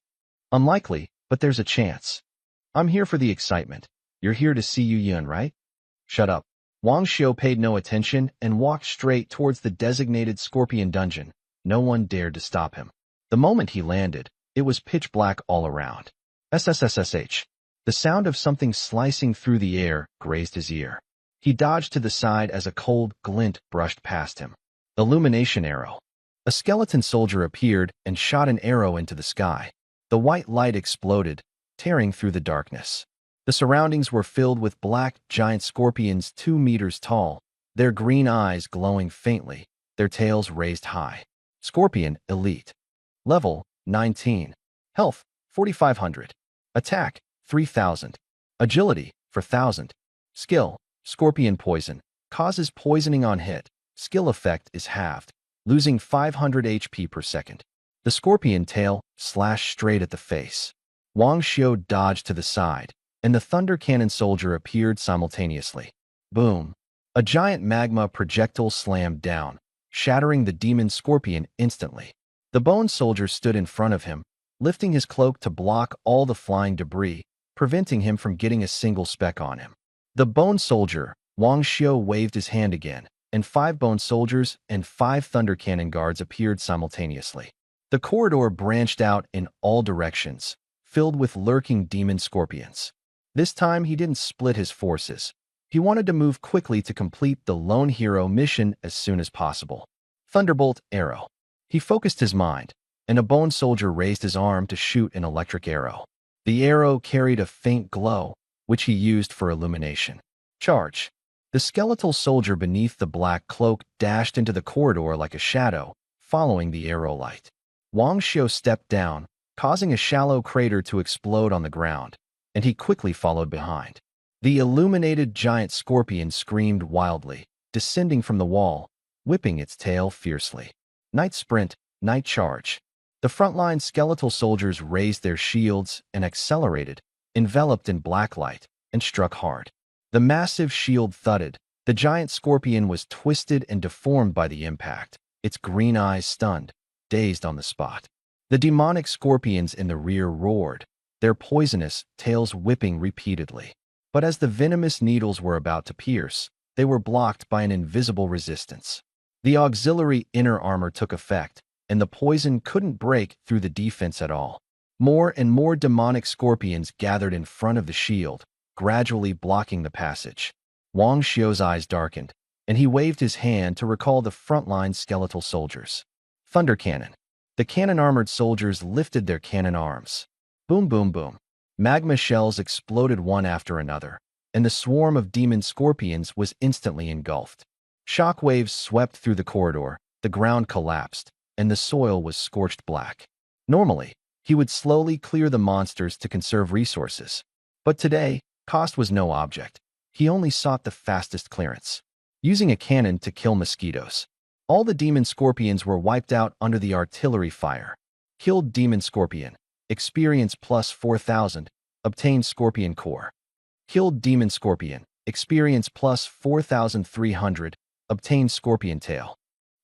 Unlikely, but there's a chance. I'm here for the excitement. You're here to see Yu Yun, right? Shut up. Wang Xiu paid no attention and walked straight towards the designated Scorpion dungeon. No one dared to stop him. The moment he landed, it was pitch black all around. SSSH. The sound of something slicing through the air grazed his ear. He dodged to the side as a cold glint brushed past him. Illumination arrow. A skeleton soldier appeared and shot an arrow into the sky. The white light exploded, tearing through the darkness. The surroundings were filled with black, giant scorpions 2 meters tall, their green eyes glowing faintly, their tails raised high. Scorpion Elite. Level 19. Health 4500. Attack 3000. Agility 4000. Skill: Scorpion Poison. Causes poisoning on hit. Skill effect is halved, losing 500 HP per second. The scorpion tail slashed straight at the face. Wang Xiu dodged to the side, and the Thunder Cannon Soldier appeared simultaneously. Boom! A giant magma projectile slammed down, shattering the demon scorpion instantly. The Bone Soldier stood in front of him, lifting his cloak to block all the flying debris, preventing him from getting a single speck on him. The Bone Soldier, Wang Xiu waved his hand again, and 5 Bone Soldiers and 5 Thunder Cannon Guards appeared simultaneously. The corridor branched out in all directions, filled with lurking demon scorpions. This time he didn't split his forces. He wanted to move quickly to complete the Lone Hero mission as soon as possible. Thunderbolt Arrow. He focused his mind, and a Bone Soldier raised his arm to shoot an electric arrow. The arrow carried a faint glow, which he used for illumination. Charge. The skeletal soldier beneath the black cloak dashed into the corridor like a shadow, following the arrow light. Wang Xiu stepped down, causing a shallow crater to explode on the ground, and he quickly followed behind. The illuminated giant scorpion screamed wildly, descending from the wall, whipping its tail fiercely. Night Sprint, Night Charge. The frontline skeletal soldiers raised their shields and accelerated, enveloped in black light, and struck hard. The massive shield thudded, The giant scorpion was twisted and deformed by the impact, its green eyes stunned, dazed on the spot. The demonic scorpions in the rear roared, their poisonous tails whipping repeatedly. But as the venomous needles were about to pierce, they were blocked by an invisible resistance. The auxiliary inner armor took effect, and the poison couldn't break through the defense at all. More and more demonic scorpions gathered in front of the shield, gradually blocking the passage. Wang Xiu's eyes darkened, and he waved his hand to recall the frontline skeletal soldiers. Thunder cannon. The cannon-armored soldiers lifted their cannon arms. Boom, boom, boom. Magma shells exploded one after another, and the swarm of demon scorpions was instantly engulfed. Shock waves swept through the corridor, the ground collapsed, and the soil was scorched black. Normally, he would slowly clear the monsters to conserve resources. But today, cost was no object. He only sought the fastest clearance. Using a cannon to kill mosquitoes. All the demon scorpions were wiped out under the artillery fire. Killed demon scorpion. Experience plus 4,000. Obtained scorpion core. Killed demon scorpion. Experience plus 4,300. Obtained scorpion tail.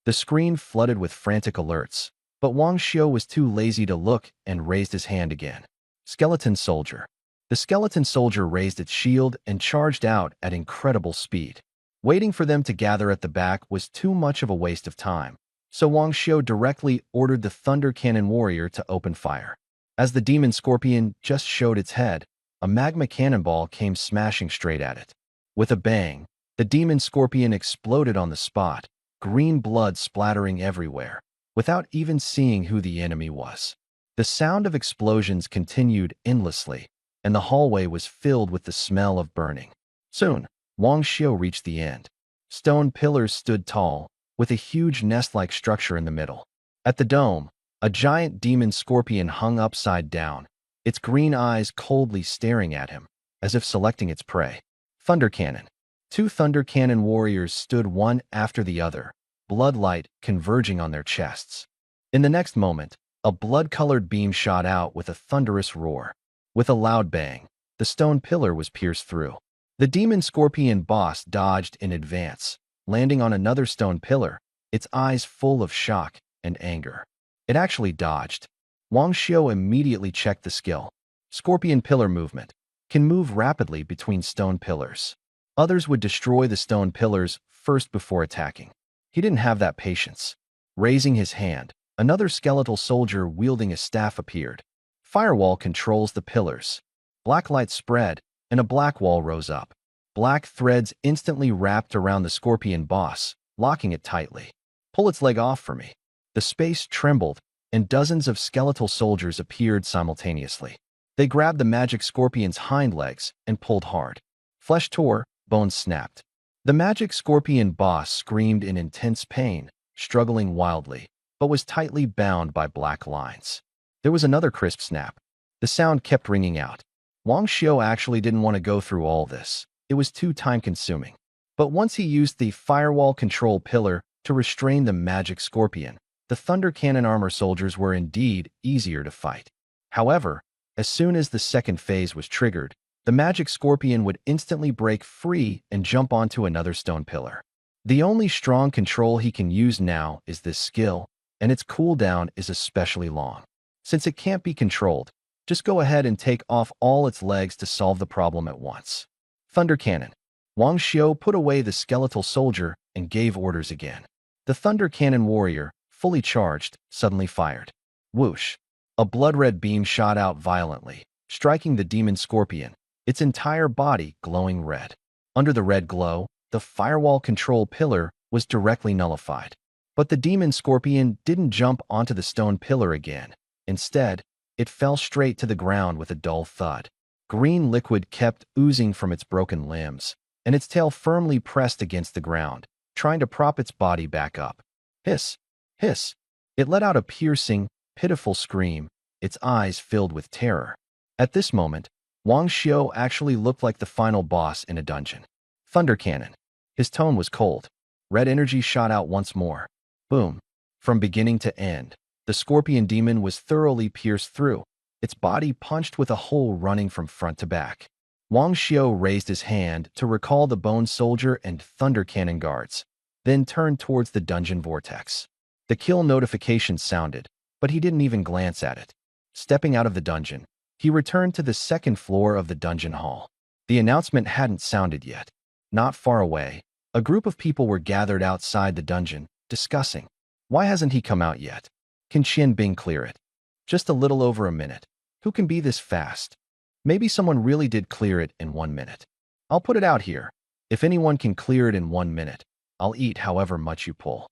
The screen flooded with frantic alerts, but Wang Xiu was too lazy to look and raised his hand again. Skeleton soldier. The skeleton soldier raised its shield and charged out at incredible speed. Waiting for them to gather at the back was too much of a waste of time, so Wang Xiu directly ordered the Thunder Cannon warrior to open fire. As the demon scorpion just showed its head, a magma cannonball came smashing straight at it. With a bang, the demon scorpion exploded on the spot, green blood splattering everywhere, without even seeing who the enemy was. The sound of explosions continued endlessly, and the hallway was filled with the smell of burning. Soon, Wang Xiu reached the end. Stone pillars stood tall, with a huge nest-like structure in the middle. At the dome, a giant demon scorpion hung upside down, its green eyes coldly staring at him, as if selecting its prey. Thunder cannon. Two thunder cannon warriors stood one after the other, bloodlight converging on their chests. In the next moment, a blood-colored beam shot out with a thunderous roar. With a loud bang, the stone pillar was pierced through. The demon scorpion boss dodged in advance, landing on another stone pillar, its eyes full of shock and anger. It actually dodged. Wang Xiu immediately checked the skill. Scorpion pillar movement. Can move rapidly between stone pillars. Others would destroy the stone pillars first before attacking. He didn't have that patience. Raising his hand, another skeletal soldier wielding a staff appeared. Firewall controls the pillars. Black light spread, and a black wall rose up. Black threads instantly wrapped around the scorpion boss, locking it tightly. Pull its leg off for me. The space trembled, and dozens of skeletal soldiers appeared simultaneously. They grabbed the magic scorpion's hind legs and pulled hard. Flesh tore, bones snapped. The magic scorpion boss screamed in intense pain, struggling wildly, but was tightly bound by black lines. There was another crisp snap. The sound kept ringing out. Wang Xiu actually didn't want to go through all this. It was too time-consuming. But once he used the firewall control pillar to restrain the magic scorpion, the thunder cannon armor soldiers were indeed easier to fight. However, as soon as the second phase was triggered, the magic scorpion would instantly break free and jump onto another stone pillar. The only strong control he can use now is this skill, and its cooldown is especially long. Since it can't be controlled, just go ahead and take off all its legs to solve the problem at once. Thunder Cannon. Wang Xiu put away the skeletal soldier and gave orders again. The Thunder Cannon warrior, fully charged, suddenly fired. Whoosh! A blood-red beam shot out violently, striking the demon scorpion, its entire body glowing red. Under the red glow, the firewall control pillar was directly nullified. But the demon scorpion didn't jump onto the stone pillar again. Instead, it fell straight to the ground with a dull thud. Green liquid kept oozing from its broken limbs, and its tail firmly pressed against the ground, trying to prop its body back up. Hiss! Hiss! It let out a piercing, pitiful scream, its eyes filled with terror. At this moment, Wang Xiu actually looked like the final boss in a dungeon. Thunder Cannon. His tone was cold. Red energy shot out once more. Boom. From beginning to end, the scorpion demon was thoroughly pierced through, its body punched with a hole running from front to back. Wang Xiao raised his hand to recall the Bone Soldier and Thunder Cannon guards, then turned towards the dungeon vortex. The kill notification sounded, but he didn't even glance at it. Stepping out of the dungeon, he returned to the second floor of the dungeon hall. The announcement hadn't sounded yet. Not far away, a group of people were gathered outside the dungeon, discussing. Why hasn't he come out yet? Can Qian Bing clear it? Just a little over a minute. Who can be this fast? Maybe someone really did clear it in 1 minute. I'll put it out here. If anyone can clear it in 1 minute, I'll eat however much you pull.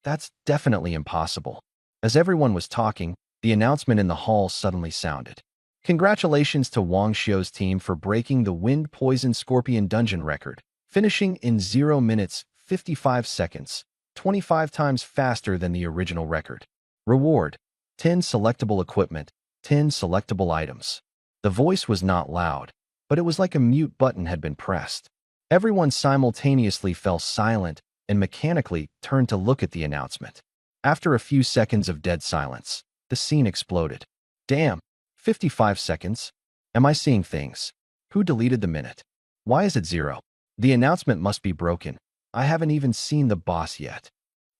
That's definitely impossible. As everyone was talking, the announcement in the hall suddenly sounded. Congratulations to Wang Xiao's team for breaking the Wind Poison Scorpion dungeon record, finishing in 0 minutes 55 seconds, 25 times faster than the original record. Reward: 10 selectable equipment, 10 selectable items. The voice was not loud, but it was like a mute button had been pressed. Everyone simultaneously fell silent and mechanically turned to look at the announcement. After a few seconds of dead silence, the scene exploded. Damn, 55 seconds? Am I seeing things? Who deleted the minute? Why is it 0? The announcement must be broken. I haven't even seen the boss yet.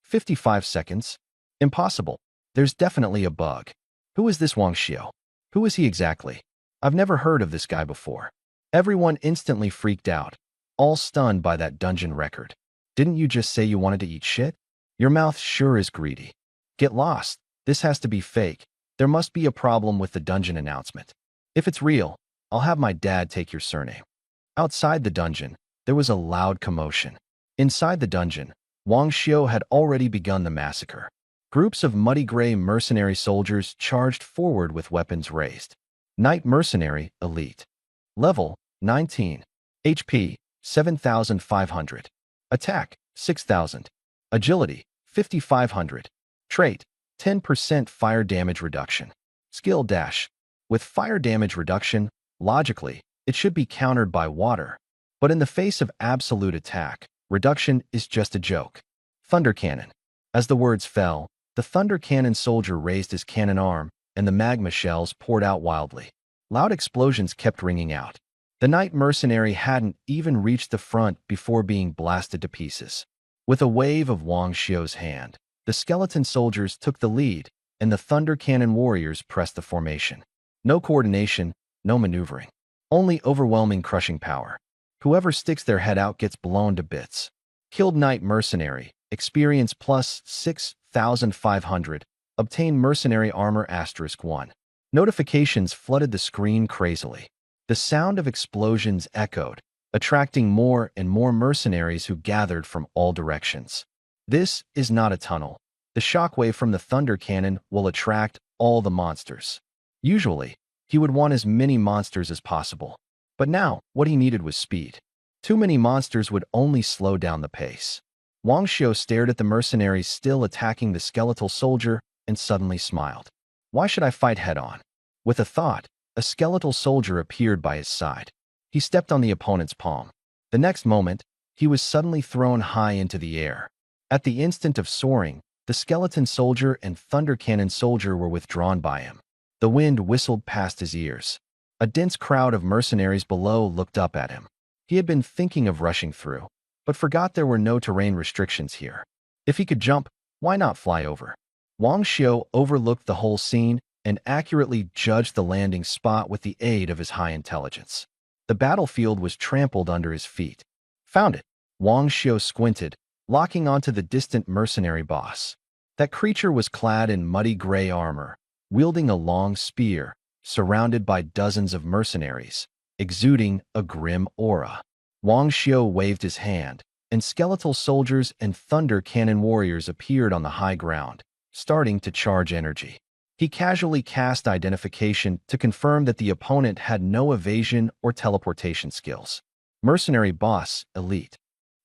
55 seconds? Impossible. There's definitely a bug. Who is this Wang Xiao? Who is he exactly? I've never heard of this guy before. Everyone instantly freaked out, all stunned by that dungeon record. Didn't you just say you wanted to eat shit? Your mouth sure is greedy. Get lost. This has to be fake. There must be a problem with the dungeon announcement. If it's real, I'll have my dad take your surname. Outside the dungeon, there was a loud commotion. Inside the dungeon, Wang Xiao had already begun the massacre. Groups of muddy gray mercenary soldiers charged forward with weapons raised. Knight Mercenary Elite. Level 19. HP 7,500. Attack 6,000. Agility 5,500. Trait 10% fire damage reduction. Skill dash. With fire damage reduction, logically, it should be countered by water. But in the face of absolute attack, reduction is just a joke. Thunder Cannon. As the words fell, the Thunder Cannon soldier raised his cannon arm, and the magma shells poured out wildly. Loud explosions kept ringing out. The Knight Mercenary hadn't even reached the front before being blasted to pieces. With a wave of Wang Xiao's hand, the skeleton soldiers took the lead, and the Thunder Cannon warriors pressed the formation. No coordination, no maneuvering. Only overwhelming crushing power. Whoever sticks their head out gets blown to bits. Killed Knight Mercenary, experience plus 6,500. Obtain Mercenary Armor *1. Notifications flooded the screen crazily. The sound of explosions echoed, attracting more and more mercenaries who gathered from all directions. This is not a tunnel. The shockwave from the Thunder Cannon will attract all the monsters. Usually, he would want as many monsters as possible. But now, what he needed was speed. Too many monsters would only slow down the pace. Wang Xiao stared at the mercenaries still attacking the skeletal soldier and suddenly smiled. Why should I fight head-on? With a thought, a skeletal soldier appeared by his side. He stepped on the opponent's palm. The next moment, he was suddenly thrown high into the air. At the instant of soaring, the skeleton soldier and Thunder Cannon soldier were withdrawn by him. The wind whistled past his ears. A dense crowd of mercenaries below looked up at him. He had been thinking of rushing through, but forgot there were no terrain restrictions here. If he could jump, why not fly over? Wang Xiao overlooked the whole scene and accurately judged the landing spot with the aid of his high intelligence. The battlefield was trampled under his feet. Found it. Wang Xiao squinted, locking onto the distant mercenary boss. That creature was clad in muddy gray armor, wielding a long spear, surrounded by dozens of mercenaries, exuding a grim aura. Wang Xiao waved his hand, and skeletal soldiers and Thunder Cannon warriors appeared on the high ground, starting to charge energy. He casually cast identification to confirm that the opponent had no evasion or teleportation skills. Mercenary Boss Elite.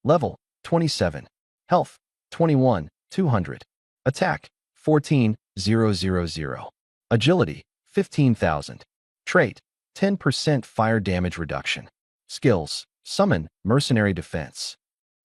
Level 27. Health 21,200. Attack 14,000. Agility 15,000. Trait 10% fire damage reduction. Skills: Summon Mercenary Defense.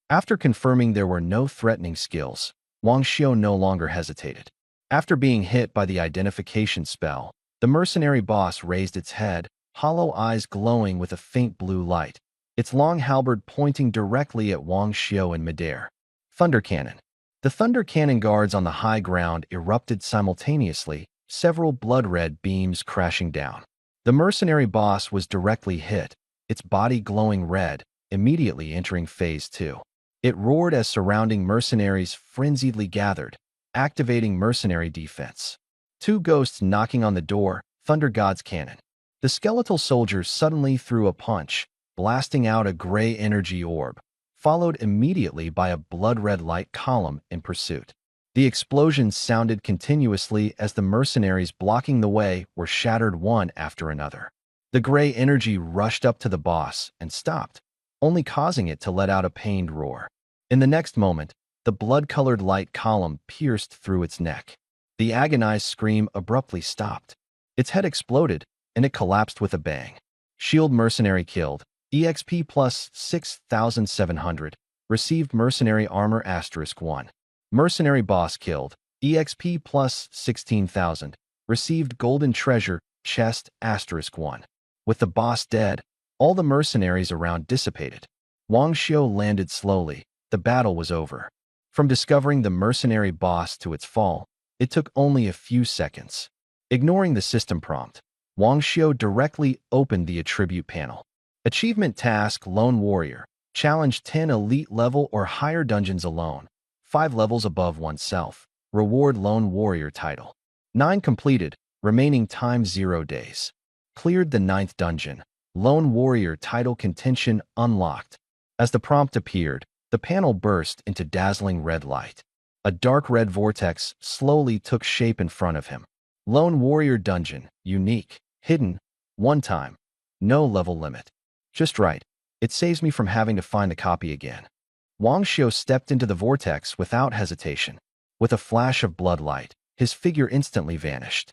After confirming there were no threatening skills, Wang Xiao no longer hesitated. After being hit by the identification spell, the mercenary boss raised its head, hollow eyes glowing with a faint blue light, its long halberd pointing directly at Wang Xiao in midair. Thunder Cannon. The Thunder Cannon guards on the high ground erupted simultaneously, several blood-red beams crashing down. The mercenary boss was directly hit, its body glowing red, immediately entering Phase 2. It roared as surrounding mercenaries frenziedly gathered, activating mercenary defense. Two ghosts knocking on the door, Thunder God's Cannon. The skeletal soldier suddenly threw a punch, blasting out a gray energy orb, followed immediately by a blood-red light column in pursuit. The explosions sounded continuously as the mercenaries blocking the way were shattered one after another. The gray energy rushed up to the boss and stopped, only causing it to let out a pained roar. In the next moment, the blood-colored light column pierced through its neck. The agonized scream abruptly stopped. Its head exploded, and it collapsed with a bang. Shield Mercenary killed. EXP plus 6,700. Received Mercenary Armor *1. Mercenary Boss killed. EXP plus 16,000. Received Golden Treasure Chest *1. With the boss dead, all the mercenaries around dissipated. Wang Xiao landed slowly. The battle was over. From discovering the mercenary boss to its fall, it took only a few seconds. Ignoring the system prompt, Wang Xiao directly opened the attribute panel. Achievement Task Lone Warrior. Challenge 10 elite level or higher dungeons alone, 5 levels above oneself. Reward Lone Warrior title. 9 completed, remaining time 0 days. Cleared the 9th dungeon. Lone Warrior title contention unlocked. As the prompt appeared, the panel burst into dazzling red light. A dark red vortex slowly took shape in front of him. Lone Warrior Dungeon, unique, hidden, one time, no level limit. Just right, it saves me from having to find the copy again. Wang Xiao stepped into the vortex without hesitation. With a flash of blood light, his figure instantly vanished.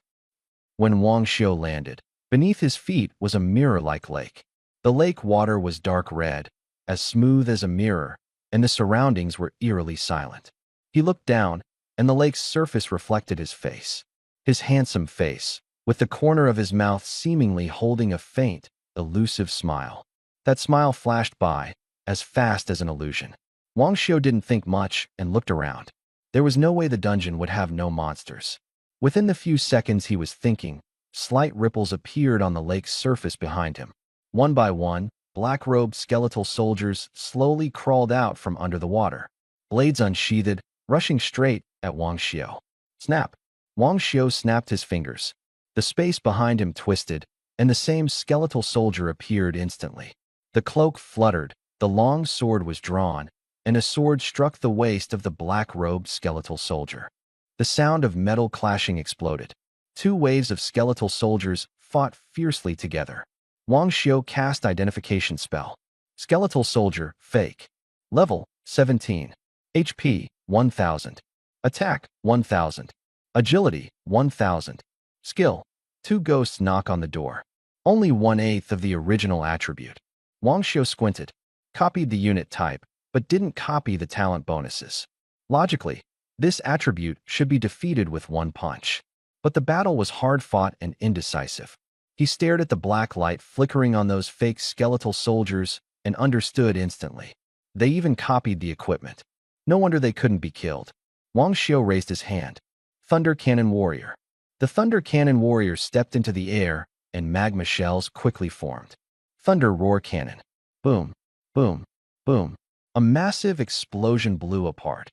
When Wang Xiao landed, beneath his feet was a mirror-like lake. The lake water was dark red, as smooth as a mirror, and the surroundings were eerily silent. He looked down, and the lake's surface reflected his face. His handsome face, with the corner of his mouth seemingly holding a faint, elusive smile. That smile flashed by, as fast as an illusion. Wang Xiao didn't think much and looked around. There was no way the dungeon would have no monsters. Within the few seconds he was thinking, slight ripples appeared on the lake's surface behind him. One by one, black-robed skeletal soldiers slowly crawled out from under the water, blades unsheathed, rushing straight at Wang Xiao. Snap! Wang Xiao snapped his fingers. The space behind him twisted, and the same skeletal soldier appeared instantly. The cloak fluttered, the long sword was drawn, and a sword struck the waist of the black-robed skeletal soldier. The sound of metal clashing exploded. 2 waves of skeletal soldiers fought fiercely together. Wang Xiao cast Identification Spell. Skeletal Soldier, Fake. Level, 17. HP, 1000. Attack, 1000. Agility, 1000. Skill. 2 ghosts knock on the door. Only 1/8 of the original attribute. Wang Xiao squinted, copied the unit type, but didn't copy the talent bonuses. Logically, this attribute should be defeated with 1 punch. But the battle was hard-fought and indecisive. He stared at the black light flickering on those fake skeletal soldiers and understood instantly. They even copied the equipment. No wonder they couldn't be killed. Wang Xiao raised his hand. Thunder Cannon Warrior. The Thunder Cannon Warrior stepped into the air, and magma shells quickly formed. Thunder Roar Cannon. Boom, boom, boom. A massive explosion blew apart.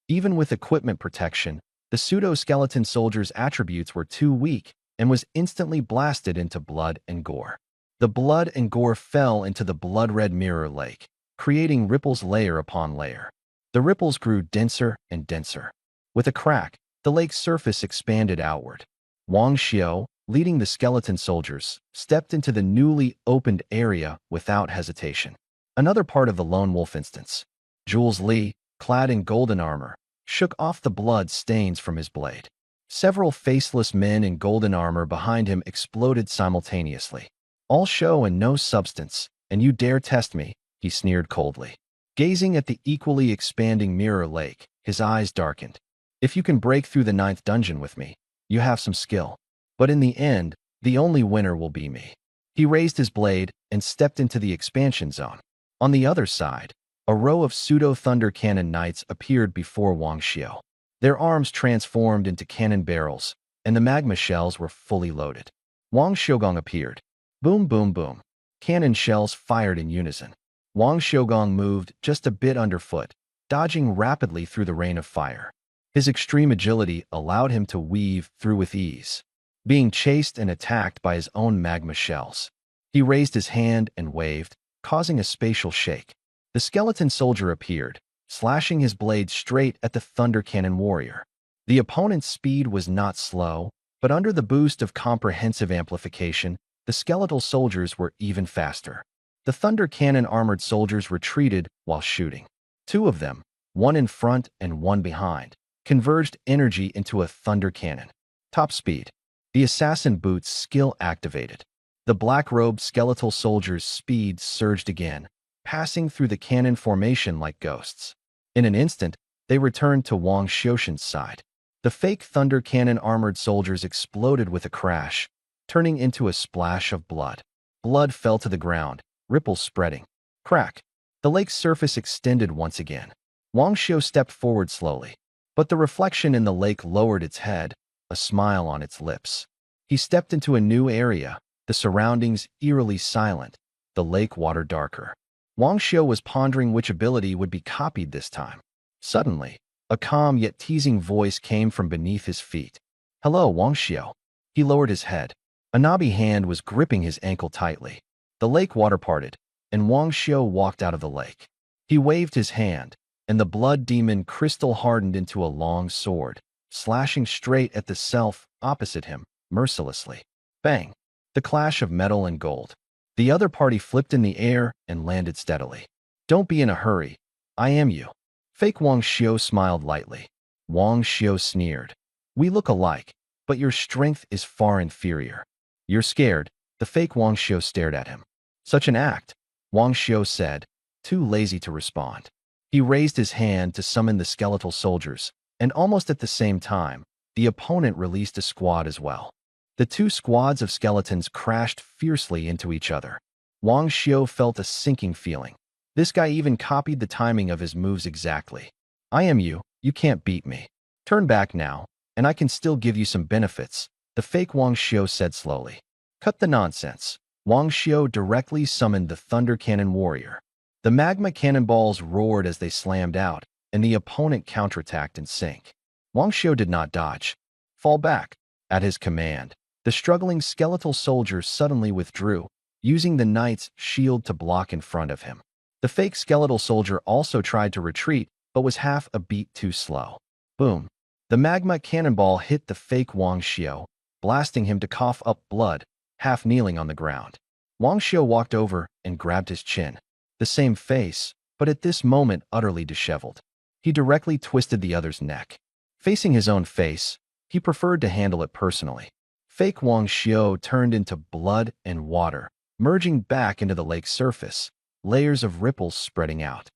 Even with equipment protection, the pseudo-skeleton soldier's attributes were too weak and was instantly blasted into blood and gore. The blood and gore fell into the blood-red mirror lake, creating ripples layer upon layer. The ripples grew denser and denser. With a crack, the lake's surface expanded outward. Wang Xiao, leading the skeleton soldiers, stepped into the newly opened area without hesitation. Another part of the Lone Wolf instance. Jules Li, clad in golden armor, shook off the blood stains from his blade. Several faceless men in golden armor behind him exploded simultaneously. All show and no substance, and you dare test me, he sneered coldly. Gazing at the equally expanding mirror lake, his eyes darkened. If you can break through the 9th dungeon with me, you have some skill. But in the end, the only winner will be me. He raised his blade and stepped into the expansion zone. On the other side, a row of pseudo-thunder cannon knights appeared before Wang Xiu. Their arms transformed into cannon barrels, and the magma shells were fully loaded. Wang Xiugong appeared. Boom, boom, boom. Cannon shells fired in unison. Wang Xiugong moved just a bit underfoot, dodging rapidly through the rain of fire. His extreme agility allowed him to weave through with ease, being chased and attacked by his own magma shells. He raised his hand and waved, causing a spatial shake. The skeleton soldier appeared, slashing his blade straight at the thunder cannon warrior. The opponent's speed was not slow, but under the boost of comprehensive amplification, the skeletal soldiers were even faster. The thunder cannon armored soldiers retreated while shooting. Two of them, one in front and one behind, converged energy into a thunder cannon. Top speed. The assassin boot's skill activated. The black-robed skeletal soldiers' speed surged again, passing through the cannon formation like ghosts. In an instant, they returned to Wang Xiuxin's side. The fake thunder cannon armored soldiers exploded with a crash, turning into a splash of blood. Blood fell to the ground, ripples spreading. Crack. The lake's surface extended once again. Wang Xiu stepped forward slowly, but the reflection in the lake lowered its head, a smile on its lips. He stepped into a new area, the surroundings eerily silent, the lake water darker. Wang Xiu was pondering which ability would be copied this time. Suddenly, a calm yet teasing voice came from beneath his feet. "Hello, Wang Xiu." He lowered his head. A knobby hand was gripping his ankle tightly. The lake water parted, and Wang Xiu walked out of the lake. He waved his hand, and the blood demon crystal hardened into a long sword, slashing straight at the self opposite him, mercilessly. Bang! The clash of metal and gold. The other party flipped in the air and landed steadily. "Don't be in a hurry. I am you." Fake Wang Xiu smiled lightly. Wang Xiu sneered. "We look alike, but your strength is far inferior." "You're scared." The fake Wang Xiu stared at him. "Such an act," Wang Xiu said, too lazy to respond. He raised his hand to summon the skeletal soldiers, and almost at the same time, the opponent released a squad as well. The two squads of skeletons crashed fiercely into each other. Wang Xiu felt a sinking feeling. This guy even copied the timing of his moves exactly. "I am you, you can't beat me. Turn back now, and I can still give you some benefits," the fake Wang Xiu said slowly. "Cut the nonsense." Wang Xiu directly summoned the Thunder Cannon Warrior. The magma cannonballs roared as they slammed out, and the opponent counterattacked in sync. Wang Xiu did not dodge. "Fall back." At his command, the struggling skeletal soldier suddenly withdrew, using the knight's shield to block in front of him. The fake skeletal soldier also tried to retreat, but was half a beat too slow. Boom! The magma cannonball hit the fake Wang Xiu, blasting him to cough up blood, half kneeling on the ground. Wang Xiu walked over and grabbed his chin. The same face, but at this moment utterly disheveled. He directly twisted the other's neck. Facing his own face, he preferred to handle it personally. Fake Wang Xiu turned into blood and water, merging back into the lake's surface, layers of ripples spreading out.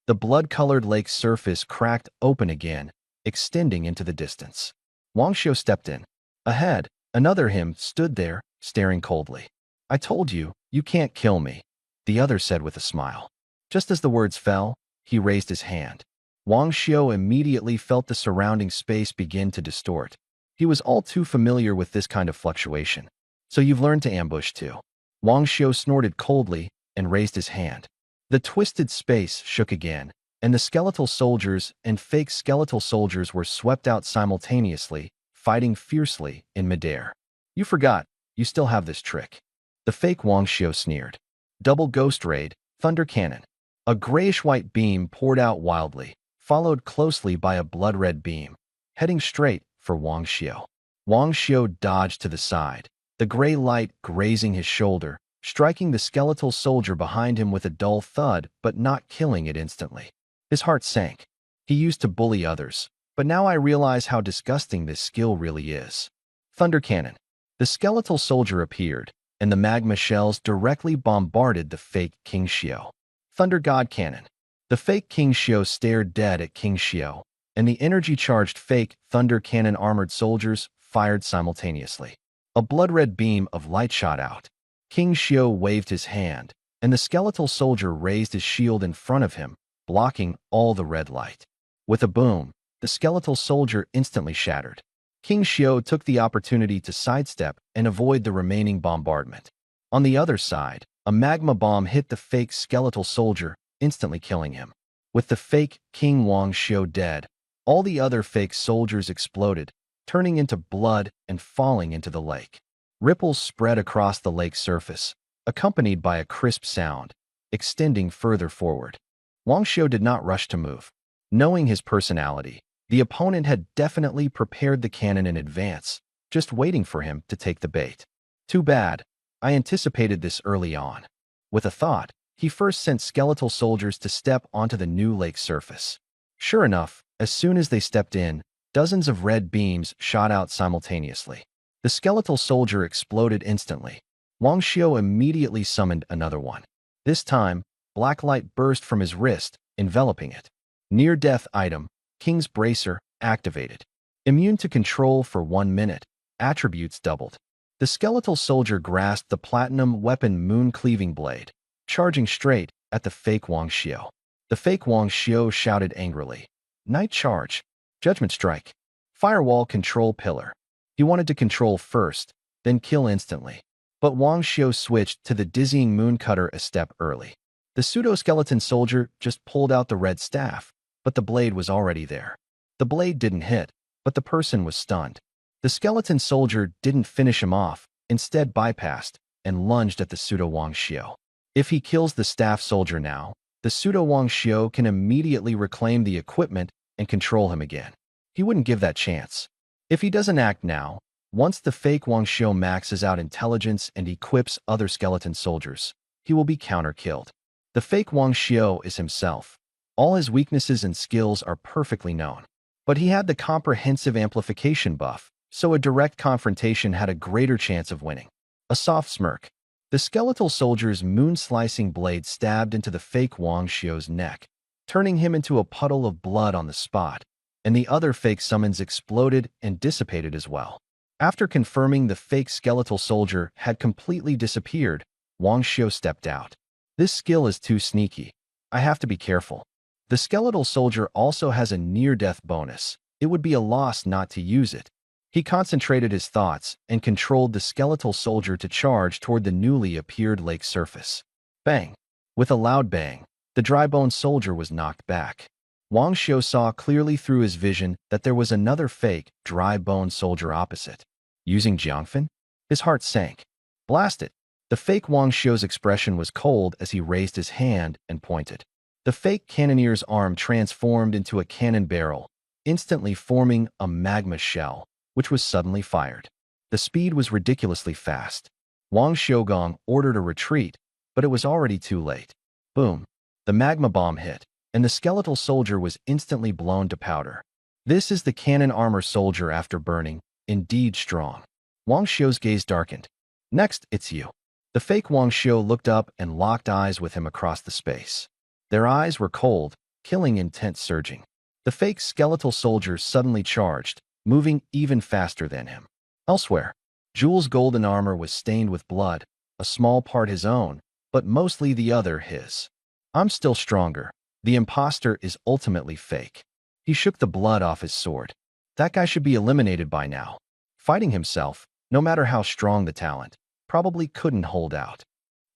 The blood-colored lake's surface cracked open again, extending into the distance. Wang Xiu stepped in. Ahead, another him stood there, staring coldly. "I told you, you can't kill me," the other said with a smile. Just as the words fell, he raised his hand. Wang Xiu immediately felt the surrounding space begin to distort. He was all too familiar with this kind of fluctuation. "So you've learned to ambush too." Wang Xiu snorted coldly and raised his hand. The twisted space shook again, and the skeletal soldiers and fake skeletal soldiers were swept out simultaneously, fighting fiercely in midair. "You forgot, you still have this trick." The fake Wang Xiu sneered. Double Ghost Raid, Thunder Cannon. A grayish-white beam poured out wildly, followed closely by a blood-red beam, heading straight for Wang Xiu. Wang Xiu dodged to the side, the gray light grazing his shoulder, striking the skeletal soldier behind him with a dull thud but not killing it instantly. His heart sank. He used to bully others, but now I realize how disgusting this skill really is. Thunder Cannon. The skeletal soldier appeared, and the magma shells directly bombarded the fake King Xiu. Thunder God Cannon. The fake King Xiu stared dead at King Xiu, and the energy-charged fake Thunder Cannon armored soldiers fired simultaneously. A blood-red beam of light shot out. King Xiao waved his hand, and the skeletal soldier raised his shield in front of him, blocking all the red light. With a boom, the skeletal soldier instantly shattered. King Xiao took the opportunity to sidestep and avoid the remaining bombardment. On the other side, a magma bomb hit the fake skeletal soldier, instantly killing him. With the fake King Wang Xiao dead, all the other fake soldiers exploded, turning into blood and falling into the lake. Ripples spread across the lake's surface, accompanied by a crisp sound, extending further forward. Wang Xiao did not rush to move. Knowing his personality, the opponent had definitely prepared the cannon in advance, just waiting for him to take the bait. Too bad, I anticipated this early on. With a thought, he first sent skeletal soldiers to step onto the new lake surface. Sure enough, as soon as they stepped in, dozens of red beams shot out simultaneously. The skeletal soldier exploded instantly. Wang Xiao immediately summoned another one. This time, black light burst from his wrist, enveloping it. Near-death item, King's Bracer, activated. Immune to control for 1 minute, attributes doubled. The skeletal soldier grasped the platinum weapon moon-cleaving blade, charging straight at the fake Wang Xiao. The fake Wang Xiao shouted angrily, "Night charge! Judgment strike! Firewall control pillar!" He wanted to control first, then kill instantly. But Wang Xiao switched to the dizzying moon cutter a step early. The pseudo-skeleton soldier just pulled out the red staff, but the blade was already there. The blade didn't hit, but the person was stunned. The skeleton soldier didn't finish him off, instead bypassed, and lunged at the pseudo-Wang Xiao. If he kills the staff soldier now, the pseudo-Wang Xiao can immediately reclaim the equipment and control him again. He wouldn't give that chance. If he doesn't act now, once the fake Wang Xiao maxes out intelligence and equips other skeleton soldiers, he will be counter-killed. The fake Wang Xiao is himself. All his weaknesses and skills are perfectly known. But he had the comprehensive amplification buff, so a direct confrontation had a greater chance of winning. A soft smirk. The skeletal soldier's moon-slicing blade stabbed into the fake Wang Xiao's neck, turning him into a puddle of blood on the spot, and the other fake summons exploded and dissipated as well. After confirming the fake skeletal soldier had completely disappeared, Wang Xiao stepped out. This skill is too sneaky. I have to be careful. The skeletal soldier also has a near-death bonus. It would be a loss not to use it. He concentrated his thoughts and controlled the skeletal soldier to charge toward the newly appeared lake surface. Bang! With a loud bang, the dry-bone soldier was knocked back. Wang Xiao saw clearly through his vision that there was another fake, dry-bone soldier opposite. Using Jiangfen? His heart sank. Blast it! The fake Wang Xiao's expression was cold as he raised his hand and pointed. The fake cannonier's arm transformed into a cannon barrel, instantly forming a magma shell, which was suddenly fired. The speed was ridiculously fast. Wang Xiaogong ordered a retreat, but it was already too late. Boom! The magma bomb hit, and the skeletal soldier was instantly blown to powder. This is the cannon armor soldier after burning, indeed strong. Wang Xiao's gaze darkened. Next, it's you. The fake Wang Xiao looked up and locked eyes with him across the space. Their eyes were cold, killing intent surging. The fake skeletal soldier suddenly charged, moving even faster than him. Elsewhere, Jules' golden armor was stained with blood, a small part his own, but mostly the other his. I'm still stronger. The imposter is ultimately fake. He shook the blood off his sword. That guy should be eliminated by now. Fighting himself, no matter how strong the talent, probably couldn't hold out.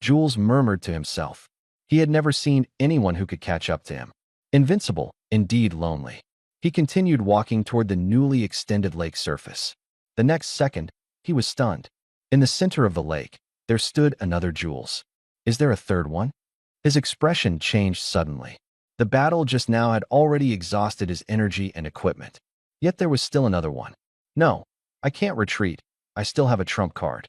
Jules murmured to himself. He had never seen anyone who could catch up to him. Invincible, indeed lonely. He continued walking toward the newly extended lake surface. The next second, he was stunned. In the center of the lake, there stood another Jules. Is there a third one? His expression changed suddenly. The battle just now had already exhausted his energy and equipment. Yet there was still another one. No, I can't retreat. I still have a trump card.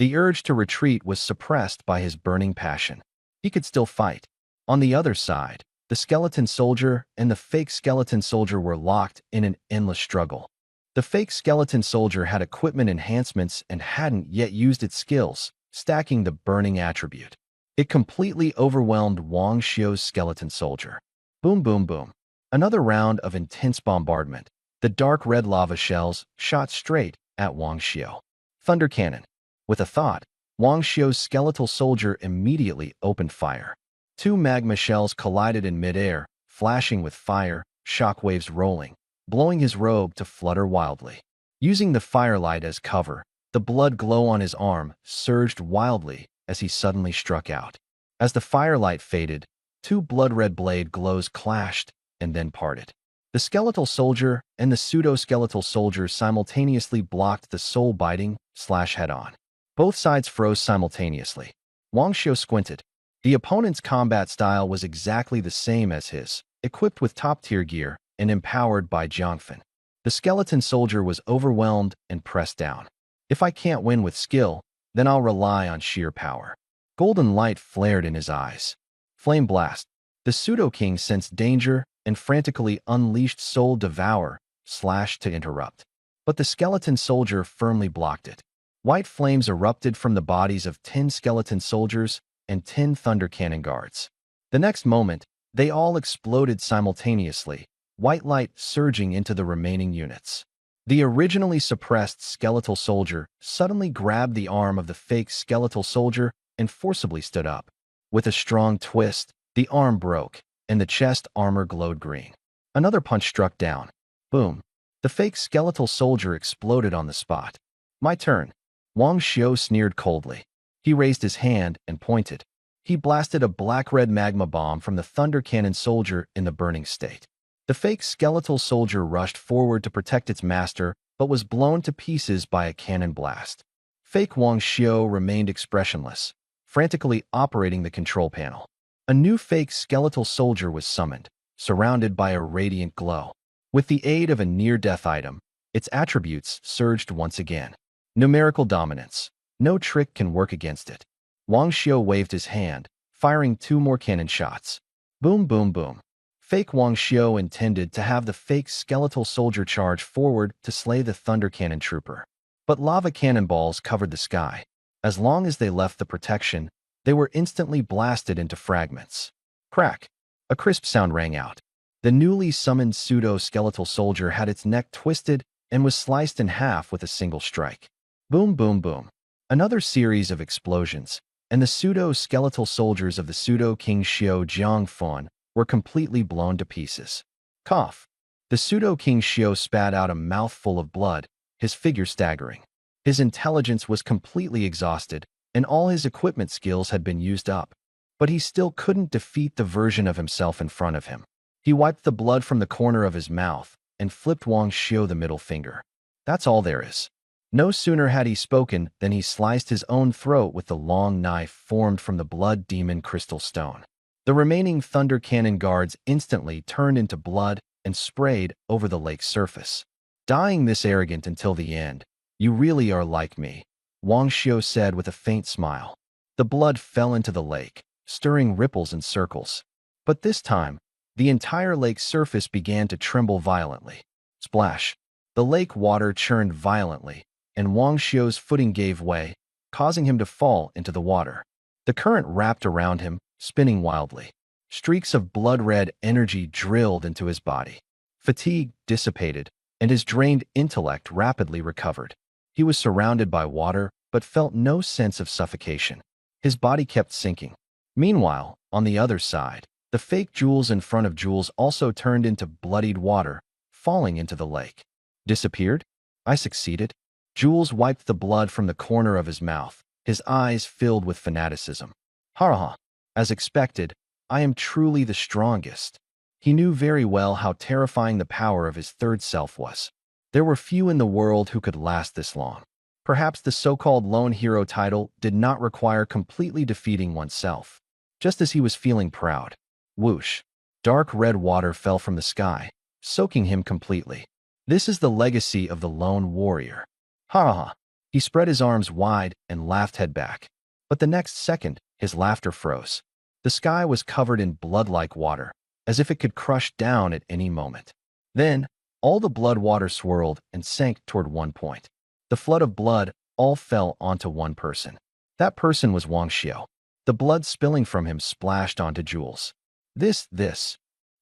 The urge to retreat was suppressed by his burning passion. He could still fight. On the other side, the skeleton soldier and the fake skeleton soldier were locked in an endless struggle. The fake skeleton soldier had equipment enhancements and hadn't yet used its skills, stacking the burning attribute. It completely overwhelmed Wang Xiao's skeleton soldier. Boom, boom, boom. Another round of intense bombardment. The dark red lava shells shot straight at Wang Xiao. Thunder cannon. With a thought, Wang Xiu's skeletal soldier immediately opened fire. Two magma shells collided in midair, flashing with fire, shockwaves rolling, blowing his robe to flutter wildly. Using the firelight as cover, the blood glow on his arm surged wildly as he suddenly struck out. As the firelight faded, two blood-red blade glows clashed and then parted. The skeletal soldier and the pseudo-skeletal soldier simultaneously blocked the soul-biting slash head-on. Both sides froze simultaneously. Wang Xiu squinted. The opponent's combat style was exactly the same as his, equipped with top-tier gear and empowered by Jiangfen. The skeleton soldier was overwhelmed and pressed down. If I can't win with skill, then I'll rely on sheer power. Golden light flared in his eyes. Flame blast. The pseudo-king sensed danger and frantically unleashed Soul Devour, slash to interrupt. But the skeleton soldier firmly blocked it. White flames erupted from the bodies of 10 skeleton soldiers and 10 thunder cannon guards. The next moment, they all exploded simultaneously, white light surging into the remaining units. The originally suppressed skeletal soldier suddenly grabbed the arm of the fake skeletal soldier and forcibly stood up. With a strong twist, the arm broke, and the chest armor glowed green. Another punch struck down. Boom. The fake skeletal soldier exploded on the spot. My turn. Wang Xiu sneered coldly. He raised his hand and pointed. He blasted a black-red magma bomb from the thunder cannon soldier in the burning state. The fake skeletal soldier rushed forward to protect its master, but was blown to pieces by a cannon blast. Fake Wang Xiu remained expressionless, frantically operating the control panel. A new fake skeletal soldier was summoned, surrounded by a radiant glow. With the aid of a near-death item, its attributes surged once again. Numerical dominance. No trick can work against it. Wang Xiu waved his hand, firing 2 more cannon shots. Boom, boom, boom. Fake Wang Xiu intended to have the fake skeletal soldier charge forward to slay the thunder cannon trooper. But lava cannonballs covered the sky. As long as they left the protection, they were instantly blasted into fragments. Crack! A crisp sound rang out. The newly summoned pseudo-skeletal soldier had its neck twisted and was sliced in half with a single strike. Boom, boom, boom. Another series of explosions, and the pseudo-skeletal soldiers of the pseudo-king Xiu Jiangfen were completely blown to pieces. Cough. The pseudo-king Xiu spat out a mouthful of blood, his figure staggering. His intelligence was completely exhausted, and all his equipment skills had been used up. But he still couldn't defeat the version of himself in front of him. He wiped the blood from the corner of his mouth and flipped Wang Xiu the middle finger. That's all there is. No sooner had he spoken than he sliced his own throat with the long knife formed from the blood demon crystal stone. The remaining thunder cannon guards instantly turned into blood and sprayed over the lake's surface. Dying this arrogant until the end, you really are like me, Wang Xiu said with a faint smile. The blood fell into the lake, stirring ripples and circles. But this time, the entire lake's surface began to tremble violently. Splash! The lake water churned violently, and Wang Xiu's footing gave way, causing him to fall into the water. The current wrapped around him, spinning wildly. Streaks of blood-red energy drilled into his body. Fatigue dissipated, and his drained intellect rapidly recovered. He was surrounded by water, but felt no sense of suffocation. His body kept sinking. Meanwhile, on the other side, the fake jewels in front of Jules also turned into bloodied water, falling into the lake. Disappeared? I succeeded. Jules wiped the blood from the corner of his mouth, his eyes filled with fanaticism. Ha ha! As expected, I am truly the strongest. He knew very well how terrifying the power of his third self was. There were few in the world who could last this long. Perhaps the so-called lone hero title did not require completely defeating oneself. Just as he was feeling proud. Whoosh! Dark red water fell from the sky, soaking him completely. This is the legacy of the lone warrior. Ha ha! He spread his arms wide and laughed head back. But the next second, his laughter froze. The sky was covered in blood-like water, as if it could crush down at any moment. Then, all the blood water swirled and sank toward one point. The flood of blood all fell onto one person. That person was Wang Xiu. The blood spilling from him splashed onto Jules. This.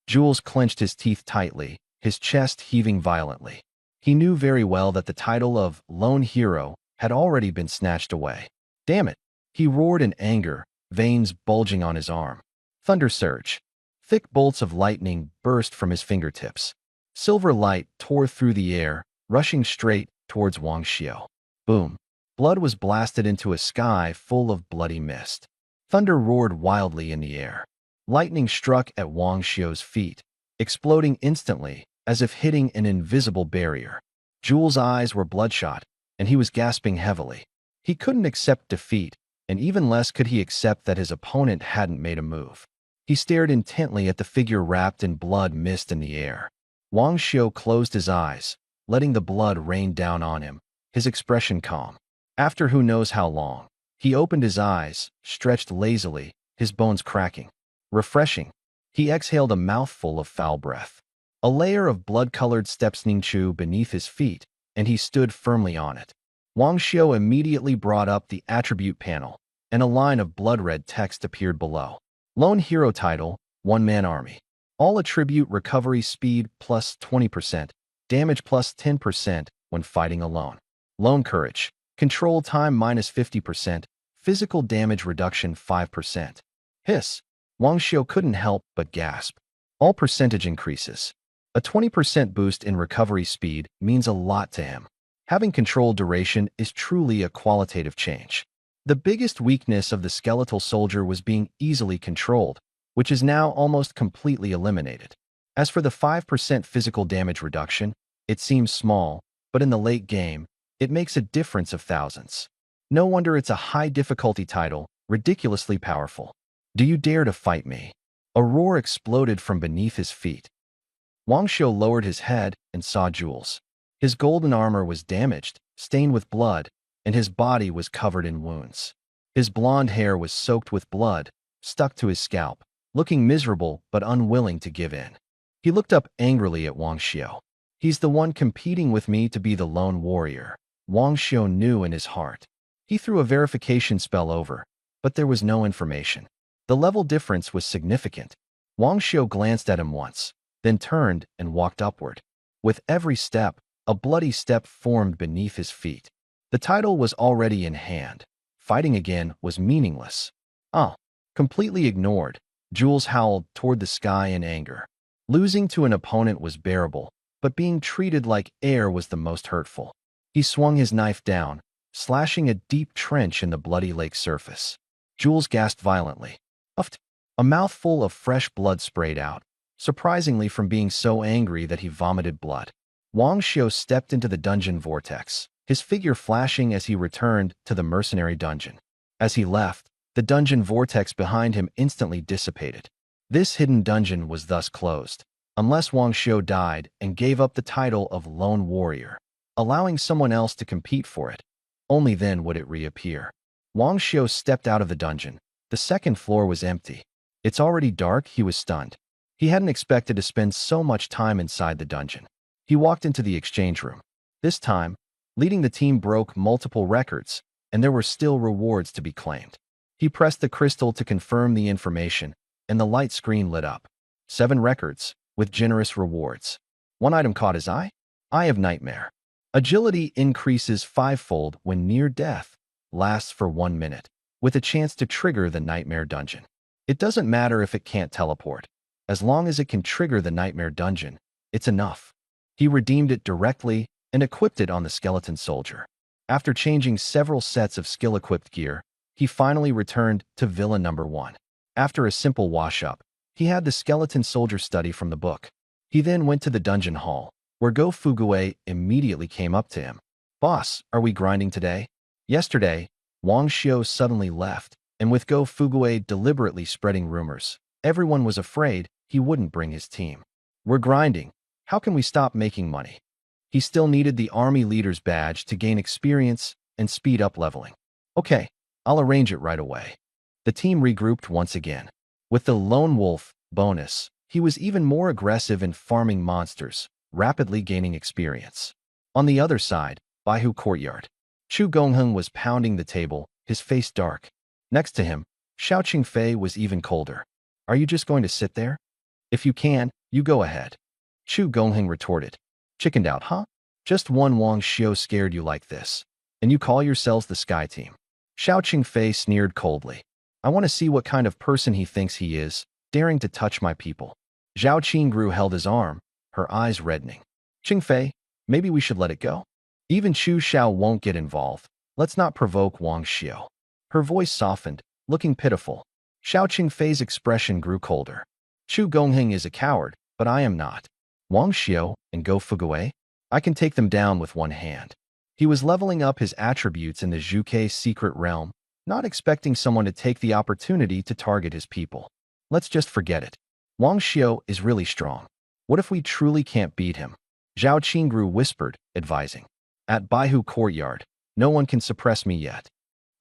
Jules clenched his teeth tightly, his chest heaving violently. He knew very well that the title of lone hero had already been snatched away. Damn it! He roared in anger, veins bulging on his arm. Thunder surge. Thick bolts of lightning burst from his fingertips. Silver light tore through the air, rushing straight towards Wang Xiao. Boom. Blood was blasted into a sky full of bloody mist. Thunder roared wildly in the air. Lightning struck at Wang Xiao's feet, exploding instantly, as if hitting an invisible barrier. Jules' eyes were bloodshot, and he was gasping heavily. He couldn't accept defeat, and even less could he accept that his opponent hadn't made a move. He stared intently at the figure wrapped in blood mist in the air. Wang Xiao closed his eyes, letting the blood rain down on him, his expression calm. After who knows how long, he opened his eyes, stretched lazily, his bones cracking. Refreshing. He exhaled a mouthful of foul breath. A layer of blood-colored steps Ningchu beneath his feet, and he stood firmly on it. Wang Xiao immediately brought up the attribute panel, and a line of blood-red text appeared below. Lone Hero Title, One-Man Army. All attribute recovery speed plus 20%, damage plus 10% when fighting alone. Lone Courage. Control time minus 50%, physical damage reduction 5%. Hiss. Wang Xiao couldn't help but gasp. All percentage increases. A 20% boost in recovery speed means a lot to him. Having control duration is truly a qualitative change. The biggest weakness of the skeletal soldier was being easily controlled, which is now almost completely eliminated. As for the 5% physical damage reduction, it seems small, but in the late game, it makes a difference of thousands. No wonder it's a high difficulty title, ridiculously powerful. Do you dare to fight me? A roar exploded from beneath his feet. Wang Xiao lowered his head and saw Jules. His golden armor was damaged, stained with blood, and his body was covered in wounds. His blonde hair was soaked with blood, stuck to his scalp, looking miserable but unwilling to give in. He looked up angrily at Wang Xiao. He's the one competing with me to be the lone warrior, Wang Xiao knew in his heart. He threw a verification spell over, but there was no information. The level difference was significant. Wang Xiao glanced at him once, then turned and walked upward. With every step, a bloody step formed beneath his feet. The title was already in hand. Fighting again was meaningless. Completely ignored, Jules howled toward the sky in anger. Losing to an opponent was bearable, but being treated like air was the most hurtful. He swung his knife down, slashing a deep trench in the bloody lake surface. Jules gasped violently. Uffed. A mouthful of fresh blood sprayed out, surprisingly from being so angry that he vomited blood. Wang Xiao stepped into the dungeon vortex, his figure flashing as he returned to the mercenary dungeon. As he left, the dungeon vortex behind him instantly dissipated. This hidden dungeon was thus closed, unless Wang Xiao died and gave up the title of Lone Warrior, allowing someone else to compete for it. Only then would it reappear. Wang Xiao stepped out of the dungeon. The second floor was empty. It's already dark, he was stunned. He hadn't expected to spend so much time inside the dungeon. He walked into the exchange room. This time, leading the team broke multiple records, and there were still rewards to be claimed. He pressed the crystal to confirm the information, and the light screen lit up. 7 records, with generous rewards. One item caught his eye. Eye of Nightmare. Agility increases 5-fold when near death, lasts for 1 minute, with a chance to trigger the Nightmare Dungeon. It doesn't matter if it can't teleport. As long as it can trigger the Nightmare Dungeon, it's enough. He redeemed it directly and equipped it on the skeleton soldier. After changing several sets of skill-equipped gear, he finally returned to Villa Number 1. After a simple wash-up, he had the skeleton soldier study from the book. He then went to the dungeon hall, where Go Fuguei immediately came up to him. "Boss, are we grinding today?" Yesterday, Wang Xiao suddenly left, and with Go Fuguei deliberately spreading rumors, everyone was afraid he wouldn't bring his team. "We're grinding. How can we stop making money?" He still needed the army leader's badge to gain experience and speed up leveling. "Okay, I'll arrange it right away." The team regrouped once again. With the Lone Wolf bonus, he was even more aggressive in farming monsters, rapidly gaining experience. On the other side, Baihu Courtyard, Chu Gongheng was pounding the table, his face dark. Next to him, Xiao Qingfei was even colder. "Are you just going to sit there? If you can, you go ahead." Chu Gongheng retorted. "Chickened out, huh? Just one Wang Xiao scared you like this, and you call yourselves the Sky Team." Xiao Qingfei sneered coldly. I want to see what kind of person he thinks he is, daring to touch my people. Zhao Qingru held his arm, her eyes reddening. Qingfei, maybe we should let it go. Even Chu Xiao won't get involved. Let's not provoke Wang Xiu. Her voice softened, looking pitiful. Xiao Qingfei's expression grew colder. Chu Gongheng is a coward, but I am not. Wang Xiu and Go Fugui? I can take them down with one hand. He was leveling up his attributes in the Zhuke secret realm, not expecting someone to take the opportunity to target his people. Let's just forget it. Wang Xiu is really strong. What if we truly can't beat him? Zhao Qingru whispered, advising. At Baihu Courtyard, no one can suppress me yet.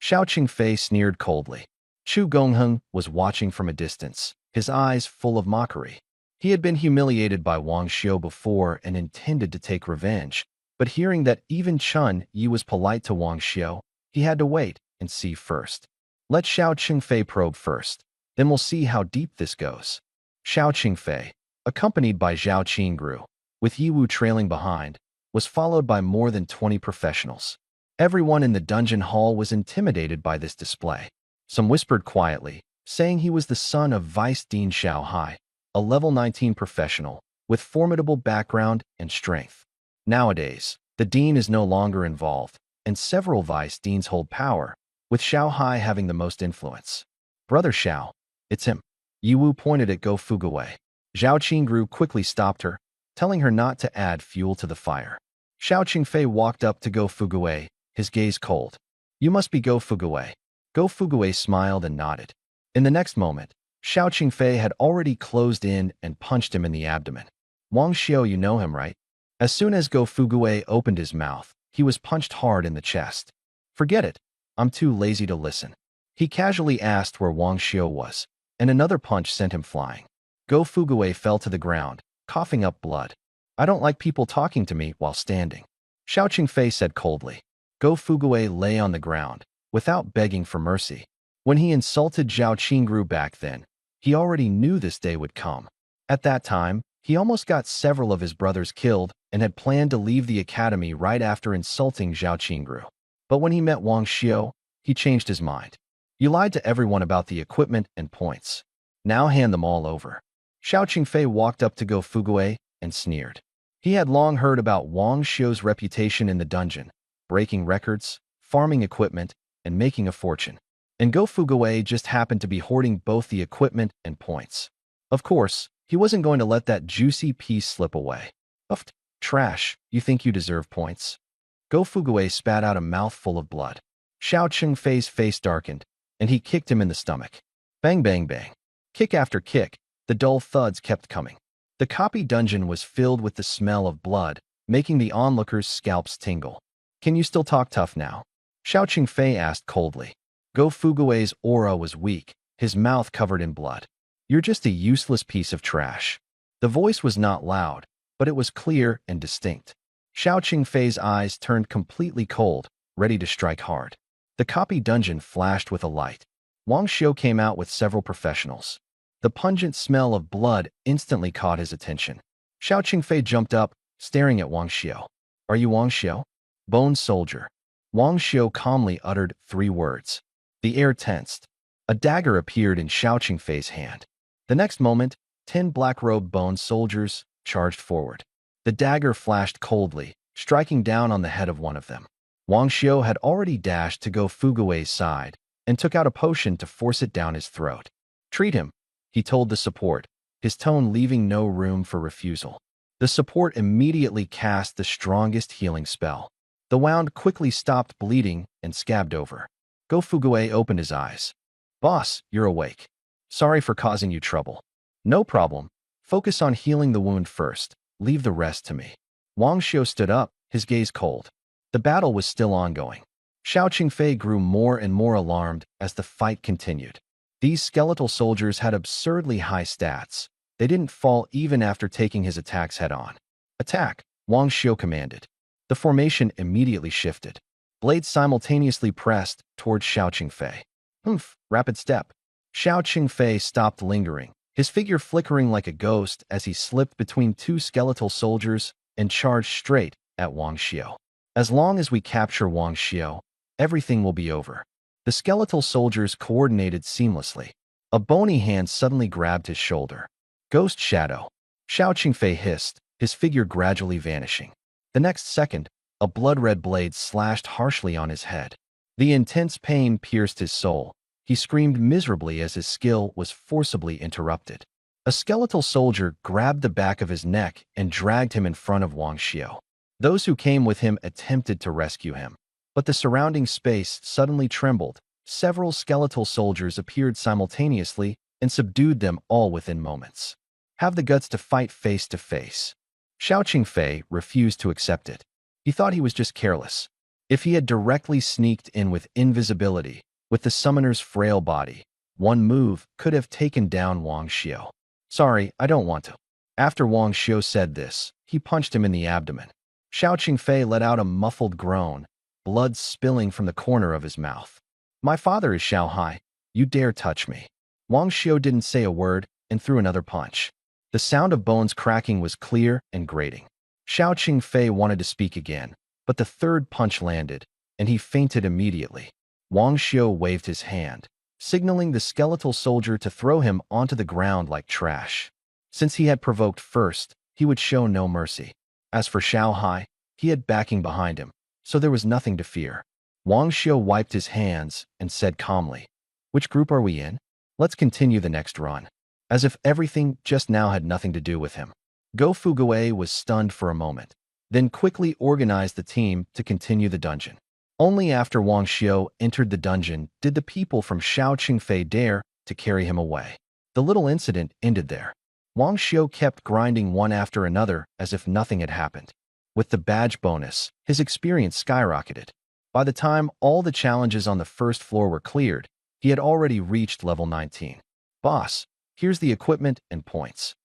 Xiao Qingfei sneered coldly. Chu Gongheng was watching from a distance, his eyes full of mockery. He had been humiliated by Wang Xiu before and intended to take revenge, but hearing that even Chun Yi was polite to Wang Xiu, he had to wait and see first. Let Xiao Qingfei probe first, then we'll see how deep this goes. Xiao Qingfei, accompanied by Zhao Qingru, with Yiwu trailing behind, was followed by more than 20 professionals. Everyone in the dungeon hall was intimidated by this display. Some whispered quietly, saying he was the son of Vice Dean Xiao Hai, a level 19 professional, with formidable background and strength. Nowadays, the dean is no longer involved, and several vice deans hold power, with Xiao Hai having the most influence. Brother Xiao, it's him. Yiwu pointed at Go Fugui. Zhao Qingru quickly stopped her, telling her not to add fuel to the fire. Xiao Qingfei walked up to Go Fugui, his gaze cold. You must be Go Fugui. Go Fugui smiled and nodded. In the next moment, Xiao Qingfei had already closed in and punched him in the abdomen. Wang Xiu, you know him, right? As soon as Go Fugui opened his mouth, he was punched hard in the chest. Forget it. I'm too lazy to listen. He casually asked where Wang Xiu was, and another punch sent him flying. Go Fugui fell to the ground, coughing up blood. I don't like people talking to me while standing. Xiao Qingfei said coldly. Go Fugui lay on the ground, without begging for mercy. When he insulted Zhao Qingru back then, he already knew this day would come. At that time, he almost got several of his brothers killed and had planned to leave the academy right after insulting Zhao Qingru. But when he met Wang Xiu, he changed his mind. You lied to everyone about the equipment and points. Now hand them all over. Xiao Qingfei walked up to Go Fugui and sneered. He had long heard about Wang Xiu's reputation in the dungeon, breaking records, farming equipment, and making a fortune. And Go Fugui just happened to be hoarding both the equipment and points. Of course, he wasn't going to let that juicy piece slip away. Uffed, trash, you think you deserve points? Go Fugui spat out a mouthful of blood. Xiao Qingfei's face darkened, and he kicked him in the stomach. Bang, bang, bang. Kick after kick, the dull thuds kept coming. The copy dungeon was filled with the smell of blood, making the onlookers' scalps tingle. Can you still talk tough now? Xiao Qingfei asked coldly. Go Fugui's aura was weak, his mouth covered in blood. You're just a useless piece of trash. The voice was not loud, but it was clear and distinct. Xiao Qingfei's eyes turned completely cold, ready to strike hard. The copy dungeon flashed with a light. Wang Xiu came out with several professionals. The pungent smell of blood instantly caught his attention. Xiao Qingfei jumped up, staring at Wang Xiu. Are you Wang Xiu? Bone soldier. Wang Xiu calmly uttered 3 words. The air tensed. A dagger appeared in Xiao Qingfei's hand. The next moment, 10 black-robed bone soldiers charged forward. The dagger flashed coldly, striking down on the head of one of them. Wang Xiu had already dashed to Go Fugui's side and took out a potion to force it down his throat. Treat him, he told the support, his tone leaving no room for refusal. The support immediately cast the strongest healing spell. The wound quickly stopped bleeding and scabbed over. Go Fugui opened his eyes. Boss, you're awake. Sorry for causing you trouble. No problem. Focus on healing the wound first. Leave the rest to me. Wang Xiu stood up, his gaze cold. The battle was still ongoing. Xiao Qingfei grew more and more alarmed as the fight continued. These skeletal soldiers had absurdly high stats. They didn't fall even after taking his attacks head-on. Attack, Wang Xiu commanded. The formation immediately shifted. Blades simultaneously pressed towards Xiao Qingfei. Humph, rapid step. Xiao Qingfei stopped lingering, his figure flickering like a ghost as he slipped between 2 skeletal soldiers and charged straight at Wang Xiu. As long as we capture Wang Xiu, everything will be over. The skeletal soldiers coordinated seamlessly. A bony hand suddenly grabbed his shoulder. Ghost shadow. Xiao Qingfei hissed, his figure gradually vanishing. The next second, a blood-red blade slashed harshly on his head. The intense pain pierced his soul. He screamed miserably as his skill was forcibly interrupted. A skeletal soldier grabbed the back of his neck and dragged him in front of Wang Xiu. Those who came with him attempted to rescue him, but the surrounding space suddenly trembled. Several skeletal soldiers appeared simultaneously and subdued them all within moments. Have the guts to fight face to face. Xiao Qingfei refused to accept it. He thought he was just careless. If he had directly sneaked in with invisibility, with the summoner's frail body, one move could have taken down Wang Xiu. Sorry, I don't want to. After Wang Xiu said this, he punched him in the abdomen. Xiao Qingfei let out a muffled groan, blood spilling from the corner of his mouth. My father is Xiao Hai. You dare touch me. Wang Xiu didn't say a word and threw another punch. The sound of bones cracking was clear and grating. Xiao Qingfei wanted to speak again, but the third punch landed, and he fainted immediately. Wang Xiu waved his hand, signaling the skeletal soldier to throw him onto the ground like trash. Since he had provoked first, he would show no mercy. As for Xiao Hai, he had backing behind him, so there was nothing to fear. Wang Xiu wiped his hands and said calmly, "Which group are we in? Let's continue the next run." As if everything just now had nothing to do with him. Go Fuguei was stunned for a moment, then quickly organized the team to continue the dungeon. Only after Wang Xiu entered the dungeon did the people from Xiao Qingfei dare to carry him away. The little incident ended there. Wang Xiu kept grinding one after another as if nothing had happened. With the badge bonus, his experience skyrocketed. By the time all the challenges on the first floor were cleared, he had already reached level 19. Boss, here's the equipment and points.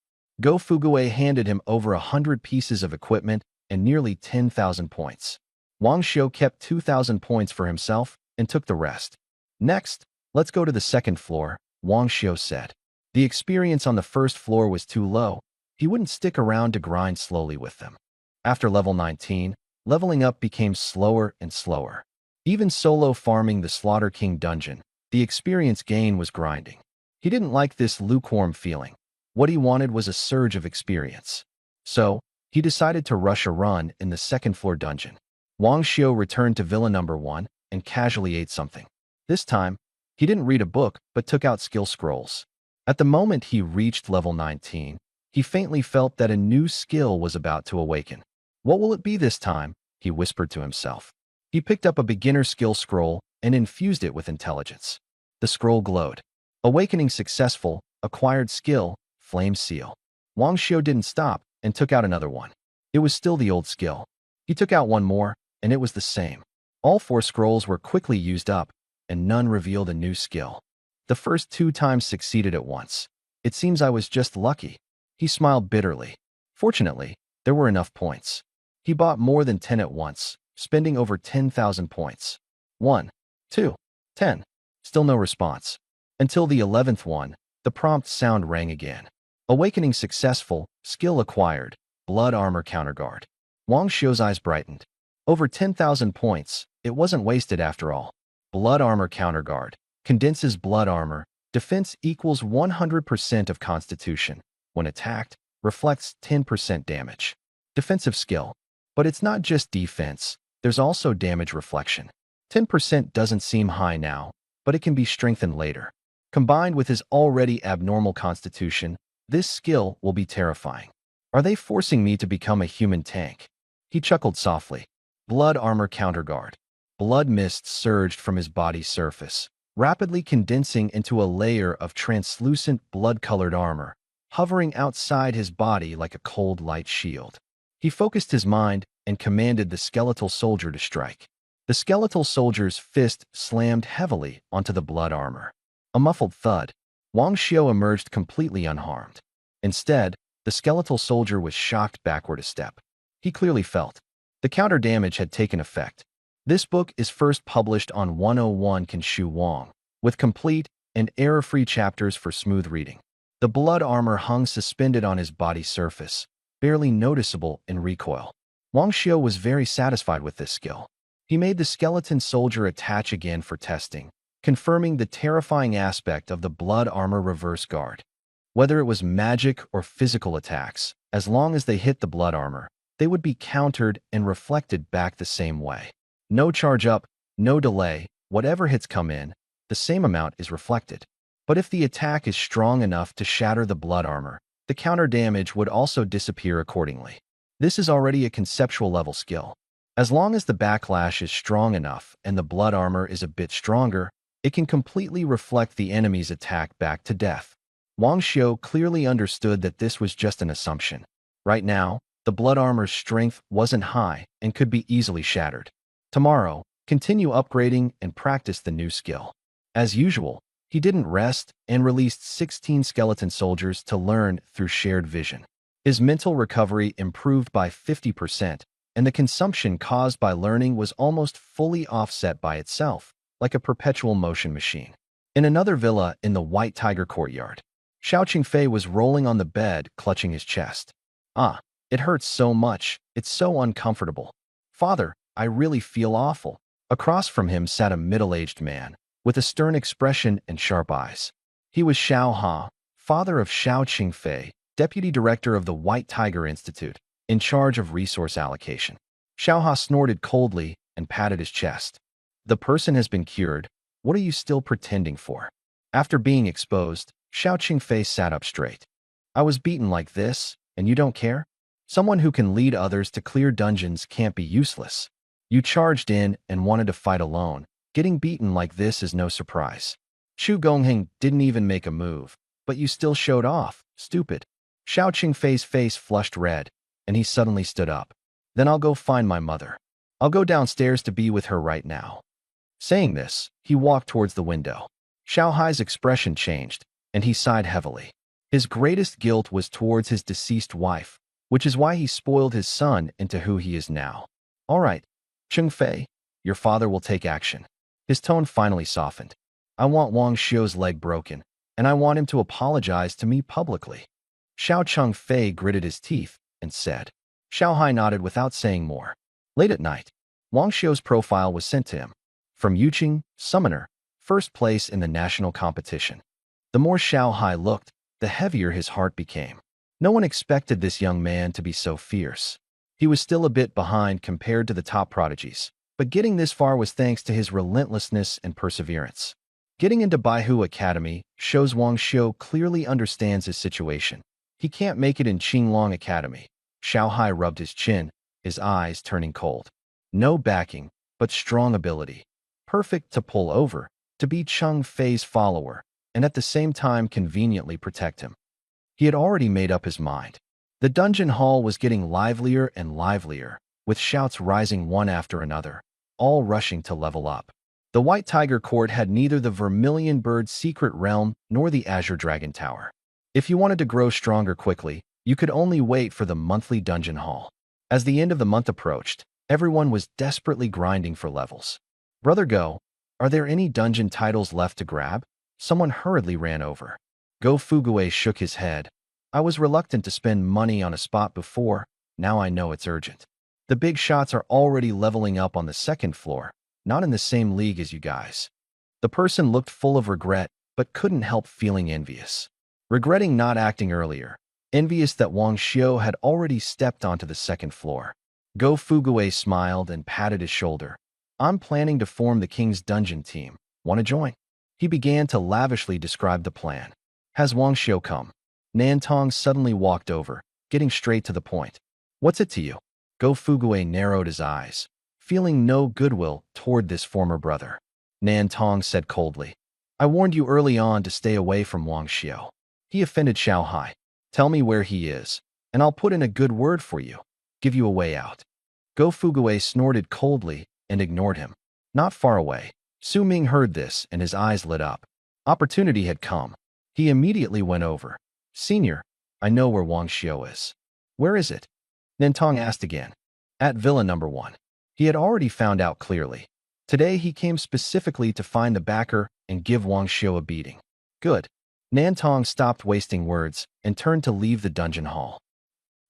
Go Fuguei handed him over 100 pieces of equipment and nearly 10,000 points. Wang Xiu kept 2,000 points for himself and took the rest. Next, let's go to the second floor, Wang Xiu said. The experience on the first floor was too low. He wouldn't stick around to grind slowly with them. After level 19, leveling up became slower and slower. Even solo farming the Slaughter King dungeon, the experience gain was grinding. He didn't like this lukewarm feeling. What he wanted was a surge of experience. So, he decided to rush a run in the second floor dungeon. Wang Xiu returned to Villa number 1 and casually ate something. This time, he didn't read a book but took out skill scrolls. At the moment he reached level 19, he faintly felt that a new skill was about to awaken. What will it be this time? He whispered to himself. He picked up a beginner skill scroll and infused it with intelligence. The scroll glowed. Awakening successful, acquired skill, flame seal. Wang Xiu didn't stop and took out another one. It was still the old skill. He took out one more, and it was the same. All 4 scrolls were quickly used up, and none revealed a new skill. The first 2 times succeeded at once. It seems I was just lucky. He smiled bitterly. Fortunately, there were enough points. He bought more than 10 at once, spending over 10,000 points. 1, 2, 10. Still no response. Until the 11th one, the prompt sound rang again. Awakening successful, skill acquired, blood armor counterguard. Wang Xiu's eyes brightened. Over 10,000 points, it wasn't wasted after all. Blood armor counterguard. Condenses blood armor. Defense equals 100% of constitution. When attacked, reflects 10% damage. Defensive skill. But it's not just defense, there's also damage reflection. 10% doesn't seem high now, but it can be strengthened later. Combined with his already abnormal constitution, this skill will be terrifying. Are they forcing me to become a human tank? He chuckled softly. Blood armor counterguard. Blood mist surged from his body's surface, rapidly condensing into a layer of translucent blood-colored armor, hovering outside his body like a cold light shield. He focused his mind and commanded the skeletal soldier to strike. The skeletal soldier's fist slammed heavily onto the blood armor. A muffled thud. Wang Xiu emerged completely unharmed. Instead, the skeletal soldier was shocked backward a step. He clearly felt. The counter damage had taken effect. This book is first published on 101 Kenshu Wang, with complete and error-free chapters for smooth reading. The blood armor hung suspended on his body surface, barely noticeable in recoil. Wang Xiu was very satisfied with this skill. He made the skeleton soldier attach again for testing, confirming the terrifying aspect of the blood armor reverse guard. Whether it was magic or physical attacks, as long as they hit the blood armor, they would be countered and reflected back the same way. No charge up, no delay, whatever hits come in, the same amount is reflected. But if the attack is strong enough to shatter the blood armor, the counter damage would also disappear accordingly. This is already a conceptual level skill. As long as the backlash is strong enough and the blood armor is a bit stronger, it can completely reflect the enemy's attack back to death. Wang Xiu clearly understood that this was just an assumption. Right now, the blood armor's strength wasn't high and could be easily shattered. Tomorrow, continue upgrading and practice the new skill. As usual, he didn't rest and released 16 skeleton soldiers to learn through shared vision. His mental recovery improved by 50%, and the consumption caused by learning was almost fully offset by itself, like a perpetual motion machine. In another villa in the White Tiger courtyard, Xiao Qingfei was rolling on the bed, clutching his chest. Ah, it hurts so much, it's so uncomfortable. Father, I really feel awful. Across from him sat a middle-aged man, with a stern expression and sharp eyes. He was Xiao Ha, father of Xiao Qingfei, deputy director of the White Tiger Institute, in charge of resource allocation. Xiao Ha snorted coldly and patted his chest. The person has been cured. What are you still pretending for? After being exposed, Xiao Qingfei sat up straight. I was beaten like this, and you don't care? Someone who can lead others to clear dungeons can't be useless. You charged in and wanted to fight alone. Getting beaten like this is no surprise. Chu Gongheng didn't even make a move, but you still showed off, stupid. Xiao Qingfei's face flushed red, and he suddenly stood up. Then I'll go find my mother. I'll go downstairs to be with her right now. Saying this, he walked towards the window. Xiao Hai's expression changed, and he sighed heavily. His greatest guilt was towards his deceased wife, which is why he spoiled his son into who he is now. All right, Qingfei, your father will take action. His tone finally softened. I want Wang Xiu's leg broken, and I want him to apologize to me publicly. Xiao Qingfei gritted his teeth and said. Xiao Hai nodded without saying more. Late at night, Wang Xiu's profile was sent to him. From Yuqing, summoner, first place in the national competition. The more Xiao Hai looked, the heavier his heart became. No one expected this young man to be so fierce. He was still a bit behind compared to the top prodigies, but getting this far was thanks to his relentlessness and perseverance. Getting into Baihu Academy shows Wang Xiu clearly understands his situation. He can't make it in Qinglong Academy. Xiao Hai rubbed his chin, his eyes turning cold. No backing, but strong ability. Perfect to pull over, to be Cheng Fei's follower, and at the same time conveniently protect him. He had already made up his mind. The dungeon hall was getting livelier and livelier, with shouts rising one after another, all rushing to level up. The White Tiger Court had neither the Vermilion Bird Secret Realm nor the Azure Dragon Tower. If you wanted to grow stronger quickly, you could only wait for the monthly dungeon hall. As the end of the month approached, everyone was desperately grinding for levels. Brother Go, are there any dungeon titles left to grab? Someone hurriedly ran over. Go Fugue shook his head. I was reluctant to spend money on a spot before, now I know it's urgent. The big shots are already leveling up on the second floor, not in the same league as you guys. The person looked full of regret, but couldn't help feeling envious. Regretting not acting earlier, envious that Wang Xiu had already stepped onto the second floor. Go Fugue smiled and patted his shoulder. I'm planning to form the King's Dungeon team. Want to join? He began to lavishly describe the plan. Has Wang Xiu come? Nantong suddenly walked over, getting straight to the point. What's it to you? Go Fugue narrowed his eyes, feeling no goodwill toward this former brother. Nantong said coldly. I warned you early on to stay away from Wang Xiu. He offended Xiao Hai. Tell me where he is, and I'll put in a good word for you. Give you a way out. Go Fugue snorted coldly and ignored him. Not far away, Su Ming heard this and his eyes lit up. Opportunity had come. He immediately went over. Senior, I know where Wang Xiu is. Where is it? Nantong asked again. At Villa Number 1. He had already found out clearly. Today he came specifically to find the backer and give Wang Xiu a beating. Good. Nantong stopped wasting words and turned to leave the dungeon hall.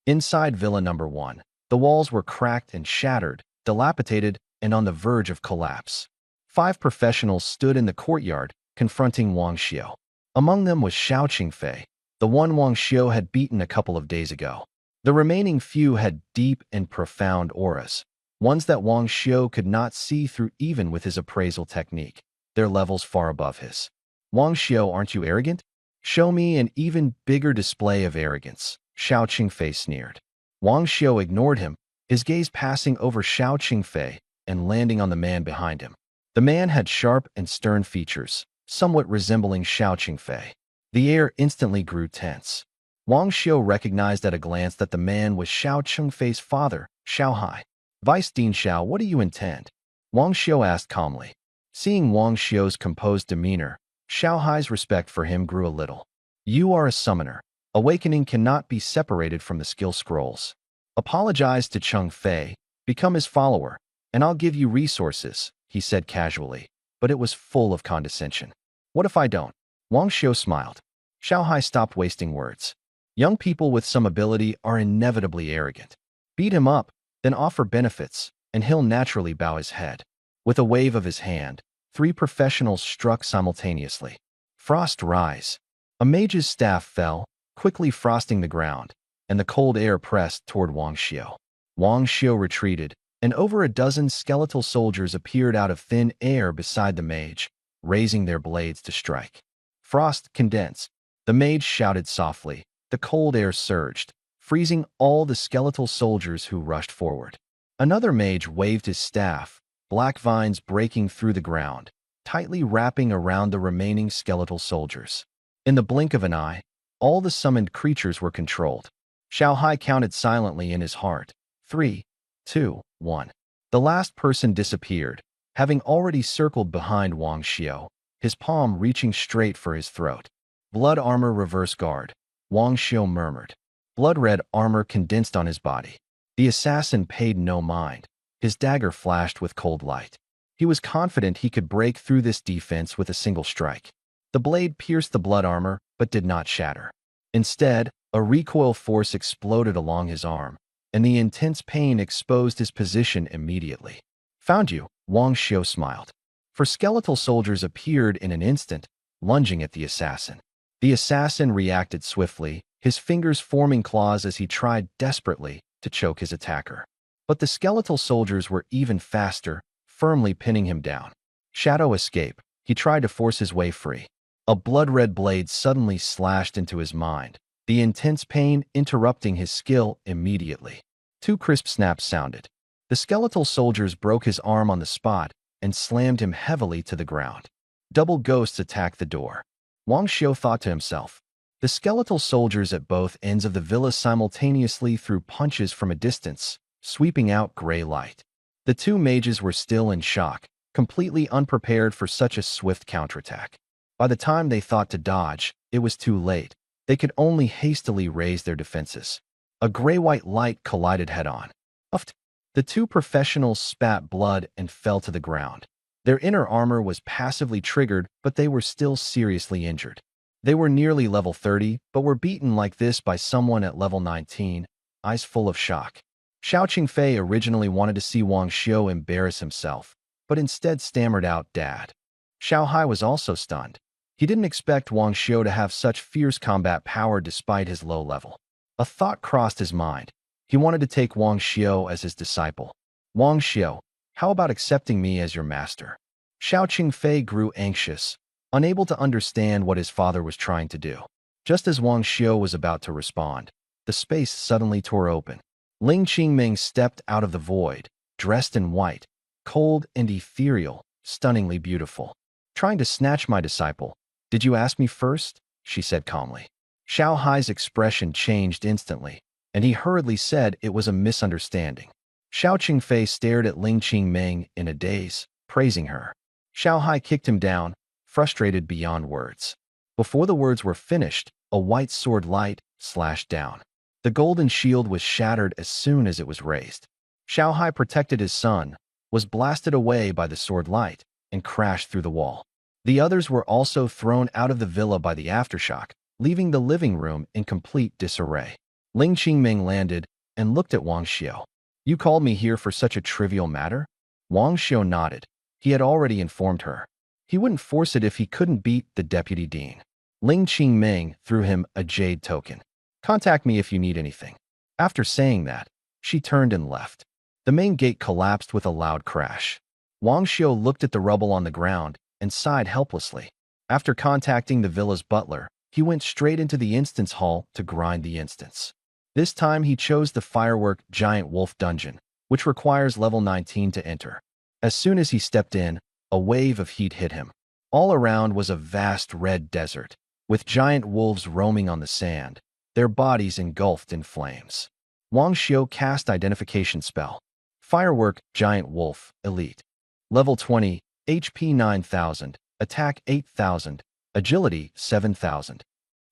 Inside Villa Number 1, the walls were cracked and shattered, dilapidated, and on the verge of collapse. 5 professionals stood in the courtyard, confronting Wang Xiu. Among them was Xiao Qingfei, the one Wang Xiu had beaten a couple of days ago. The remaining few had deep and profound auras, ones that Wang Xiu could not see through even with his appraisal technique, their levels far above his. Wang Xiu, aren't you arrogant? Show me an even bigger display of arrogance, Xiao Qingfei sneered. Wang Xiu ignored him, his gaze passing over Xiao Qingfei and landing on the man behind him. The man had sharp and stern features, somewhat resembling Xiao Qingfei. The air instantly grew tense. Wang Xiu recognized at a glance that the man was Xiao Qingfei's father, Xiao Hai. Vice Dean Xiao, what do you intend? Wang Xiu asked calmly. Seeing Wang Xiu's composed demeanor, Xiao Hai's respect for him grew a little. You are a summoner. Awakening cannot be separated from the skill scrolls. Apologize to Cheng Fei, become his follower, and I'll give you resources, he said casually, but it was full of condescension. What if I don't? Wang Xiu smiled. Xiao Hai stopped wasting words. Young people with some ability are inevitably arrogant. Beat him up, then offer benefits, and he'll naturally bow his head. With a wave of his hand, 3 professionals struck simultaneously. Frost rise. A mage's staff fell, quickly frosting the ground, and the cold air pressed toward Wang Xiu. Wang Xiu retreated, and over a dozen skeletal soldiers appeared out of thin air beside the mage, raising their blades to strike. Frost condensed. The mage shouted softly. The cold air surged, freezing all the skeletal soldiers who rushed forward. Another mage waved his staff, black vines breaking through the ground, tightly wrapping around the remaining skeletal soldiers. In the blink of an eye, all the summoned creatures were controlled. Xiao Hai counted silently in his heart. 3, 2, 1. The last person disappeared, having already circled behind Wang Xiu, his palm reaching straight for his throat. Blood armor reverse guard, Wang Xiu murmured. Blood-red armor condensed on his body. The assassin paid no mind. His dagger flashed with cold light. He was confident he could break through this defense with a single strike. The blade pierced the blood armor, but did not shatter. Instead, a recoil force exploded along his arm, and the intense pain exposed his position immediately. Found you, Wang Xiu smiled. For skeletal soldiers appeared in an instant, lunging at the assassin. The assassin reacted swiftly, his fingers forming claws as he tried desperately to choke his attacker. But the skeletal soldiers were even faster, firmly pinning him down. Shadow escape. He tried to force his way free. A blood-red blade suddenly slashed into his mind, the intense pain interrupting his skill immediately. 2 crisp snaps sounded. The skeletal soldiers broke his arm on the spot and slammed him heavily to the ground. Double ghosts attacked the door. Wang Xiu thought to himself. The skeletal soldiers at both ends of the villa simultaneously threw punches from a distance, sweeping out gray light. The 2 mages were still in shock, completely unprepared for such a swift counterattack. By the time they thought to dodge, it was too late. They could only hastily raise their defenses. A gray-white light collided head-on. Uffed. The 2 professionals spat blood and fell to the ground. Their inner armor was passively triggered, but they were still seriously injured. They were nearly level 30, but were beaten like this by someone at level 19, eyes full of shock. Xiao Qingfei originally wanted to see Wang Xiu embarrass himself, but instead stammered out, "Dad." Xiao Hai was also stunned. He didn't expect Wang Xiu to have such fierce combat power despite his low level. A thought crossed his mind. He wanted to take Wang Xiu as his disciple. Wang Xiu, how about accepting me as your master? Xiao Qingfei grew anxious, unable to understand what his father was trying to do. Just as Wang Xiu was about to respond, the space suddenly tore open. Ling Qingming stepped out of the void, dressed in white, cold and ethereal, stunningly beautiful. Trying to snatch my disciple. Did you ask me first? She said calmly. Xiao Hai's expression changed instantly, and he hurriedly said it was a misunderstanding. Xiao Qingfei stared at Ling Qingming in a daze, praising her. Xiao Hai kicked him down, frustrated beyond words. Before the words were finished, a white sword light slashed down. The golden shield was shattered as soon as it was raised. Xiao Hai protected his son, was blasted away by the sword light, and crashed through the wall. The others were also thrown out of the villa by the aftershock, leaving the living room in complete disarray. Ling Qingming landed and looked at Wang Xiu. You called me here for such a trivial matter? Wang Xiu nodded. He had already informed her. He wouldn't force it if he couldn't beat the deputy dean. Ling Qingming threw him a jade token. Contact me if you need anything. After saying that, she turned and left. The main gate collapsed with a loud crash. Wang Xiu looked at the rubble on the ground and sighed helplessly. After contacting the villa's butler, he went straight into the instance hall to grind the instance. This time he chose the firework giant wolf dungeon, which requires level 19 to enter. As soon as he stepped in, a wave of heat hit him. All around was a vast red desert, with giant wolves roaming on the sand, their bodies engulfed in flames. Wang Xiu cast identification spell. Firework Giant Wolf Elite. Level 20, HP 9000, Attack 8000, Agility 7000.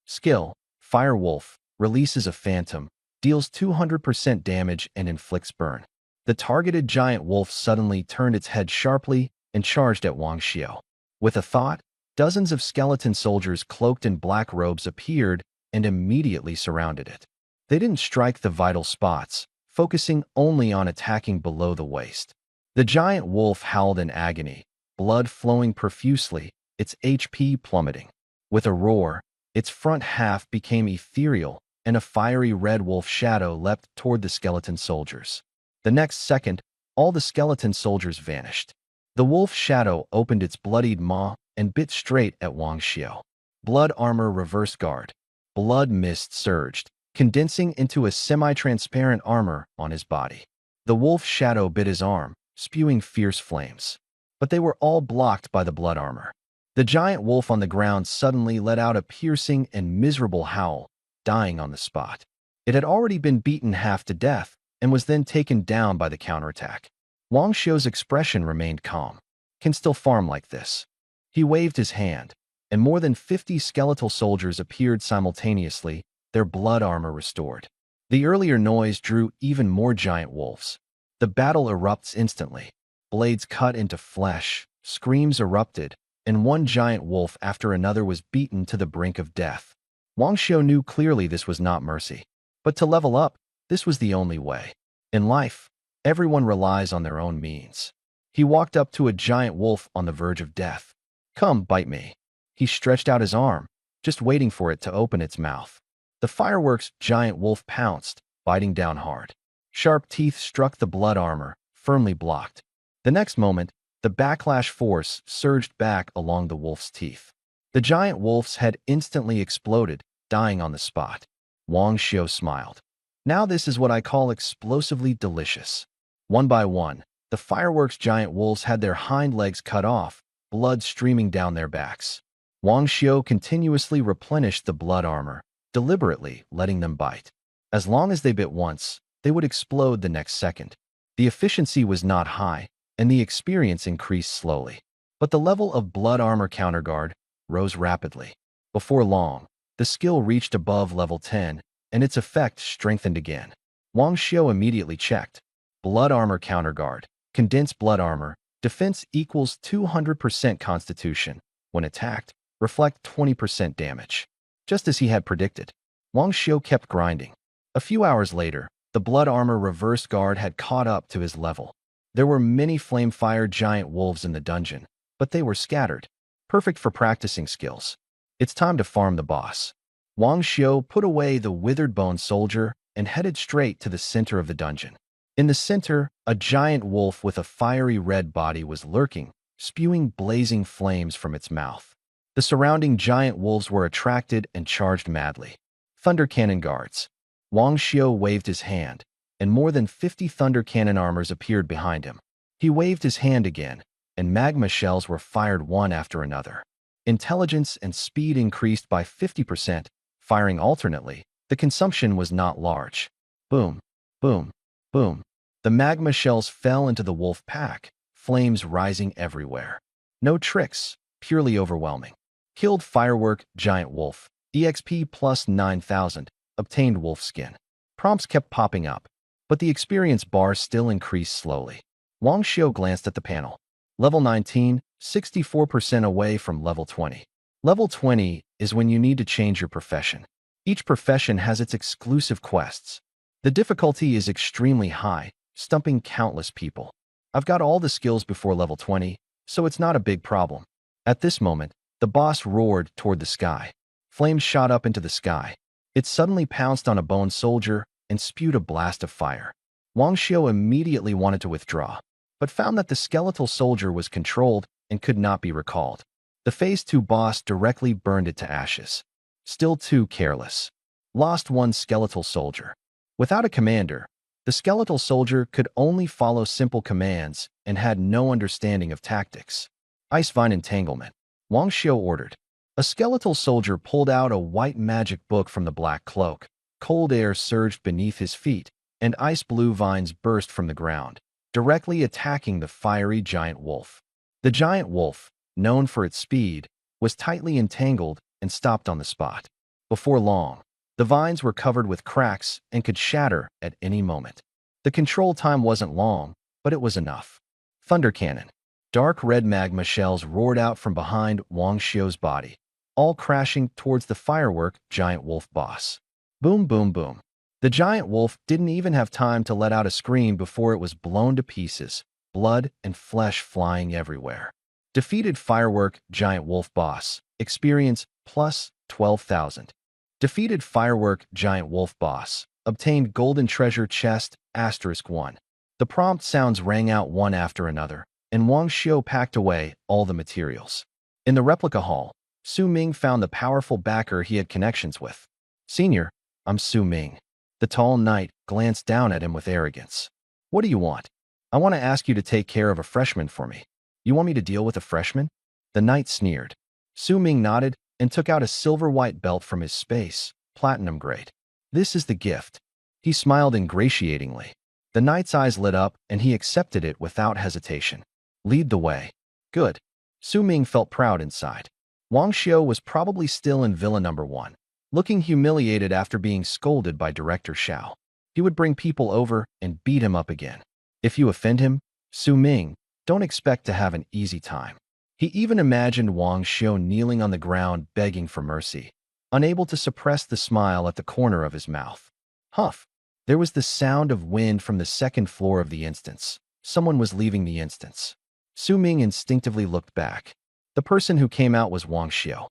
Skill Fire Wolf, releases a phantom, deals 200% damage and inflicts burn. The targeted giant wolf suddenly turned its head sharply and charged at Wang Xiu. With a thought, dozens of skeleton soldiers cloaked in black robes appeared and immediately surrounded it. They didn't strike the vital spots, focusing only on attacking below the waist. The giant wolf howled in agony, blood flowing profusely, its HP plummeting. With a roar, its front half became ethereal, and a fiery red wolf shadow leapt toward the skeleton soldiers. The next second, all the skeleton soldiers vanished. The wolf shadow opened its bloodied maw and bit straight at Wang Xiu. Blood armor reverse guard. Blood mist surged, condensing into a semi-transparent armor on his body. The wolf shadow bit his arm, spewing fierce flames. But they were all blocked by the blood armor. The giant wolf on the ground suddenly let out a piercing and miserable howl, dying on the spot. It had already been beaten half to death and was then taken down by the counterattack. Wang Xiu's expression remained calm. Can still farm like this. He waved his hand, and more than 50 skeletal soldiers appeared simultaneously, their blood armor restored. The earlier noise drew even more giant wolves. The battle erupts instantly. Blades cut into flesh, screams erupted, and one giant wolf after another was beaten to the brink of death. Wang Xiu knew clearly this was not mercy. But to level up, this was the only way. In life, everyone relies on their own means. He walked up to a giant wolf on the verge of death. Come, bite me. He stretched out his arm, just waiting for it to open its mouth. The fireworks giant wolf pounced, biting down hard. Sharp teeth struck the blood armor, firmly blocked. The next moment, the backlash force surged back along the wolf's teeth. The giant wolf's head instantly exploded, dying on the spot. Wang Xiu smiled. Now this is what I call explosively delicious. One by one, the fireworks giant wolves had their hind legs cut off, blood streaming down their backs. Wang Xiu continuously replenished the blood armor, deliberately letting them bite. As long as they bit once, they would explode the next second. The efficiency was not high, and the experience increased slowly. But the level of blood armor counterguard rose rapidly. Before long, the skill reached above level 10, and its effect strengthened again. Wang Xiu immediately checked. Blood armor counterguard, condensed blood armor, defense equals 200% constitution. When attacked, reflect 20% damage. Just as he had predicted, Wang Xiu kept grinding. A few hours later, the blood armor reverse guard had caught up to his level. There were many flame-fire giant wolves in the dungeon, but they were scattered, perfect for practicing skills. It's time to farm the boss. Wang Xiu put away the withered bone soldier and headed straight to the center of the dungeon. In the center, a giant wolf with a fiery red body was lurking, spewing blazing flames from its mouth. The surrounding giant wolves were attracted and charged madly. Thunder cannon guards. Wang Xiu waved his hand, and more than 50 thunder cannon armors appeared behind him. He waved his hand again, and magma shells were fired one after another. Intelligence and speed increased by 50%, firing alternately. The consumption was not large. Boom, boom, boom. The magma shells fell into the wolf pack, flames rising everywhere. No tricks, purely overwhelming. Killed firework giant wolf, EXP plus 9000, obtained wolf skin. Prompts kept popping up, but the experience bar still increased slowly. Wang Xiu glanced at the panel. Level 19, 64% away from level 20. Level 20 is when you need to change your profession. Each profession has its exclusive quests. The difficulty is extremely high, stumping countless people. I've got all the skills before level 20, so it's not a big problem. At this moment, the boss roared toward the sky. Flames shot up into the sky. It suddenly pounced on a bone soldier and spewed a blast of fire. Wang Xiu immediately wanted to withdraw, but found that the skeletal soldier was controlled and could not be recalled. The Phase 2 boss directly burned it to ashes. Still too careless. Lost one skeletal soldier. Without a commander, the skeletal soldier could only follow simple commands and had no understanding of tactics. Ice Vine Entanglement. Wang Xiu ordered. A skeletal soldier pulled out a white magic book from the black cloak. Cold air surged beneath his feet, and ice-blue vines burst from the ground, directly attacking the fiery giant wolf. The giant wolf, known for its speed, was tightly entangled and stopped on the spot. Before long, the vines were covered with cracks and could shatter at any moment. The control time wasn't long, but it was enough. Thunder Cannon. Dark red magma shells roared out from behind Wang Xiu's body, all crashing towards the firework giant wolf boss. Boom, boom, boom. The giant wolf didn't even have time to let out a scream before it was blown to pieces, blood and flesh flying everywhere. Defeated firework giant wolf boss. Experience plus 12,000. Defeated firework giant wolf boss. Obtained golden treasure chest *1. The prompt sounds rang out one after another, and Wang Xiu packed away all the materials. In the replica hall, Su Ming found the powerful backer he had connections with. "Senior, I'm Su Ming." The tall knight glanced down at him with arrogance. "What do you want?" "I want to ask you to take care of a freshman for me." "You want me to deal with a freshman?" The knight sneered. Su Ming nodded and took out a silver-white belt from his space, platinum grade. "This is the gift." He smiled ingratiatingly. The knight's eyes lit up and he accepted it without hesitation. "Lead the way." "Good." Su Ming felt proud inside. Wang Xiu was probably still in Villa Number 1, looking humiliated after being scolded by Director Xiao. He would bring people over and beat him up again. If you offend him, Su Ming, don't expect to have an easy time. He even imagined Wang Xiu kneeling on the ground begging for mercy, unable to suppress the smile at the corner of his mouth. Huff! There was the sound of wind from the second floor of the instance. Someone was leaving the instance. Su Ming instinctively looked back. The person who came out was Wang Xiu.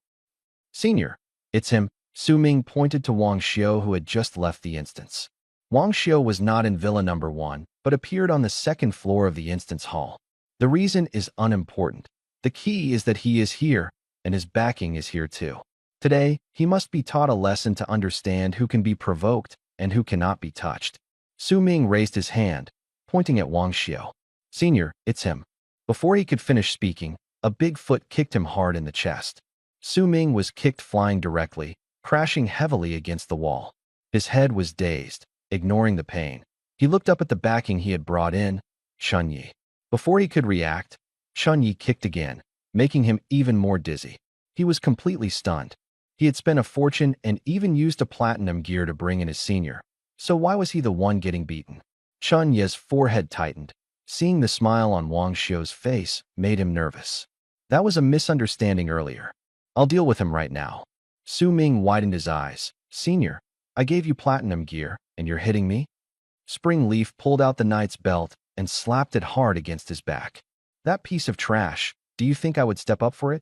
"Senior, it's him." Su Ming pointed to Wang Xiu, who had just left the instance. Wang Xiu was not in Villa Number 1, but appeared on the second floor of the instance hall. The reason is unimportant. The key is that he is here, and his backing is here too. Today, he must be taught a lesson to understand who can be provoked and who cannot be touched. Su Ming raised his hand, pointing at Wang Xiu. "Senior, it's him." Before he could finish speaking, a big foot kicked him hard in the chest. Su Ming was kicked flying directly, crashing heavily against the wall. His head was dazed, ignoring the pain. He looked up at the backing he had brought in, Chunyi. Before he could react, Chunyi kicked again, making him even more dizzy. He was completely stunned. He had spent a fortune and even used a platinum gear to bring in his senior. So why was he the one getting beaten? Chunyi's forehead tightened. Seeing the smile on Wang Xiu's face made him nervous. That was a misunderstanding earlier. I'll deal with him right now. Su Ming widened his eyes. "Senior, I gave you platinum gear, and you're hitting me?" Spring Leaf pulled out the knight's belt and slapped it hard against his back. "That piece of trash, do you think I would step up for it?"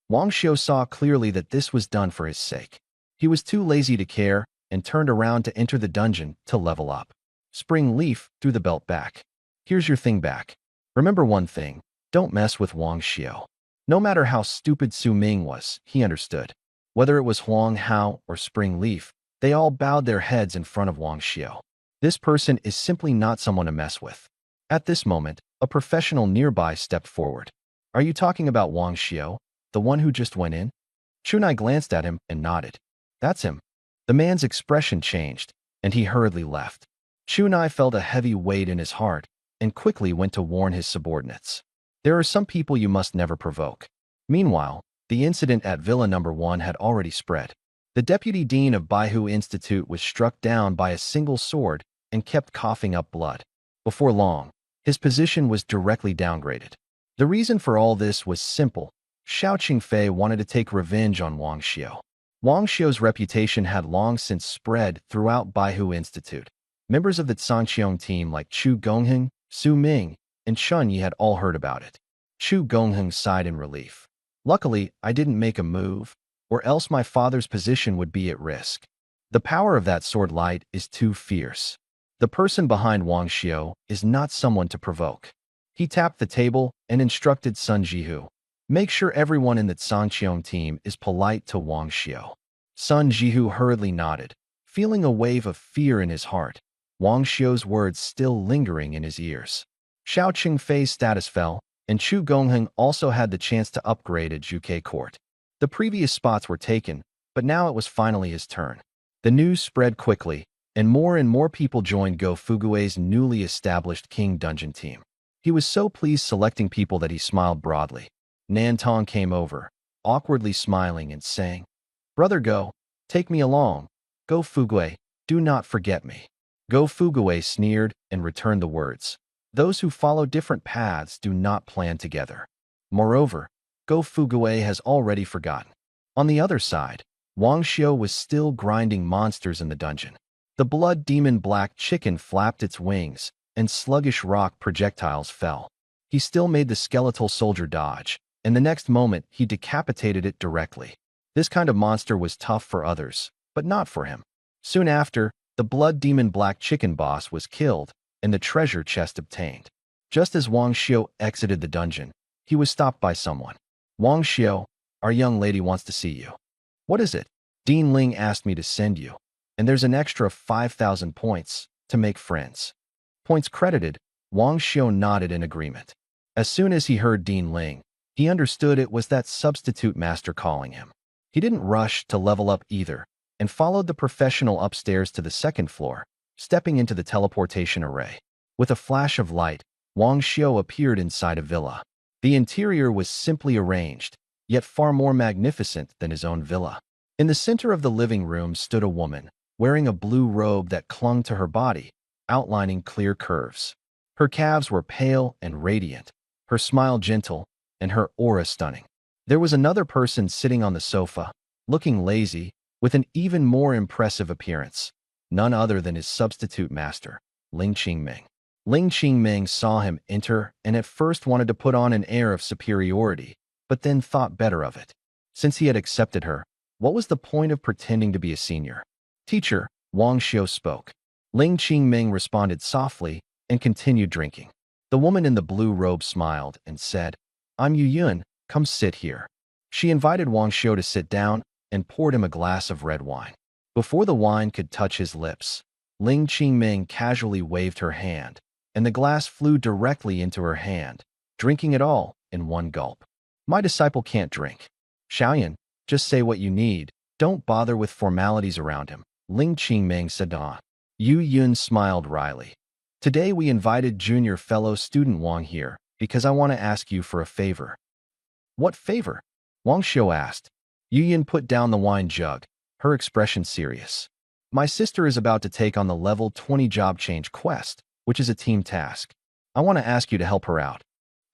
Wang Xiu saw clearly that this was done for his sake. He was too lazy to care and turned around to enter the dungeon to level up. Spring Leaf threw the belt back. "Here's your thing back. Remember one thing, don't mess with Wang Xiu." No matter how stupid Su Ming was, he understood. Whether it was Huang Hao or Spring Leaf, they all bowed their heads in front of Wang Xiu. This person is simply not someone to mess with. At this moment, a professional nearby stepped forward. "Are you talking about Wang Xiu, the one who just went in?" Chunai glanced at him and nodded. "That's him." The man's expression changed, and he hurriedly left. Chunai felt a heavy weight in his heart and quickly went to warn his subordinates. There are some people you must never provoke. Meanwhile, the incident at Villa Number 1 had already spread. The deputy dean of Baihu Institute was struck down by a single sword and kept coughing up blood. Before long, his position was directly downgraded. The reason for all this was simple. Xiao Qingfei wanted to take revenge on Wang Xiu. Wang Xiu's reputation had long since spread throughout Baihu Institute. Members of the Zhangqiong team like Chu Gongheng, Su Ming, and Chun Yi had all heard about it. Chu Gongheng sighed in relief. Luckily, I didn't make a move, or else my father's position would be at risk. The power of that sword light is too fierce. The person behind Wang Xiu is not someone to provoke. He tapped the table and instructed Sun Jihu. Make sure everyone in the Sangqiong team is polite to Wang Xiu. Sun Jihu hurriedly nodded, feeling a wave of fear in his heart, Wang Xiu's words still lingering in his ears. Xiao Qingfei's status fell, and Chu Gongheng also had the chance to upgrade at Zhuke Court. The previous spots were taken, but now it was finally his turn. The news spread quickly, and more people joined Go Fugue's newly established King Dungeon team. He was so pleased selecting people that he smiled broadly. Nantong came over, awkwardly smiling and saying, "Brother Go, take me along. Go Fugue, do not forget me." Go Fugue sneered and returned the words. Those who follow different paths do not plan together. Moreover, Go Fugue has already forgotten. On the other side, Wang Xiu was still grinding monsters in the dungeon. The blood demon black chicken flapped its wings, and sluggish rock projectiles fell. He still made the skeletal soldier dodge, and the next moment he decapitated it directly. This kind of monster was tough for others, but not for him. Soon after, the blood demon black chicken boss was killed, and the treasure chest obtained. Just as Wang Xiu exited the dungeon, he was stopped by someone. "Wang Xiu, our young lady wants to see you." "What is it?" "Dean Ling asked me to send you, and there's an extra 5,000 points to make friends." Points credited, Wang Xiu nodded in agreement. As soon as he heard Dean Ling, he understood it was that substitute master calling him. He didn't rush to level up either, and followed the professional upstairs to the second floor, stepping into the teleportation array. With a flash of light, Wang Xiu appeared inside a villa. The interior was simply arranged, yet far more magnificent than his own villa. In the center of the living room stood a woman, wearing a blue robe that clung to her body, outlining clear curves. Her calves were pale and radiant, her smile gentle, and her aura stunning. There was another person sitting on the sofa, looking lazy, with an even more impressive appearance. None other than his substitute master, Ling Qingming. Ling Qingming saw him enter and at first wanted to put on an air of superiority, but then thought better of it. Since he had accepted her, what was the point of pretending to be a senior? "Teacher," Wang Xiu spoke. Ling Qingming responded softly and continued drinking. The woman in the blue robe smiled and said, "I'm Yu Yun, come sit here." She invited Wang Xiu to sit down and poured him a glass of red wine. Before the wine could touch his lips, Ling Qingming casually waved her hand, and the glass flew directly into her hand, drinking it all in one gulp. "My disciple can't drink. Xiaoyan, just say what you need. Don't bother with formalities around him," Ling Qingming said to Han. Yu Yun smiled wryly. "Today we invited junior fellow student Wang here because I want to ask you for a favor." "What favor?" Wang Xiu asked. Yu Yun put down the wine jug, her expression serious. "My sister is about to take on the level 20 job change quest, which is a team task. I want to ask you to help her out.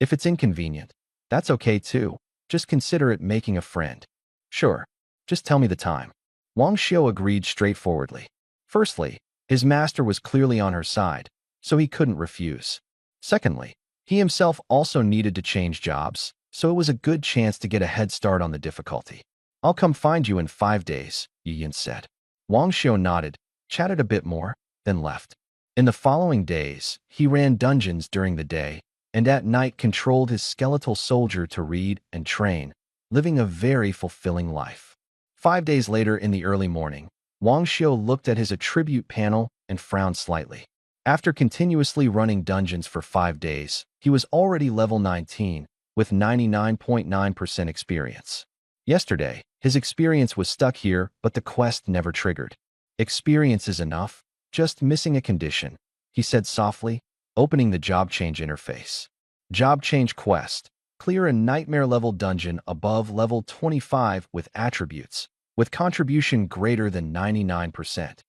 If it's inconvenient, that's okay too. Just consider it making a friend." "Sure. Just tell me the time." Wang Xiu agreed straightforwardly. Firstly, his master was clearly on her side, so he couldn't refuse. Secondly, he himself also needed to change jobs, so it was a good chance to get a head start on the difficulty. "I'll come find you in 5 days," Yu Yin said. Wang Xiu nodded, chatted a bit more, then left. In the following days, he ran dungeons during the day, and at night controlled his skeletal soldier to read and train, living a very fulfilling life. 5 days later in the early morning, Wang Xiu looked at his attribute panel and frowned slightly. After continuously running dungeons for 5 days, he was already level 19, with 99.9% experience. Yesterday, his experience was stuck here, but the quest never triggered. "Experience is enough, just missing a condition," he said softly, opening the job change interface. Job change quest. Clear a nightmare-level dungeon above level 25 with attributes, with contribution greater than 99%.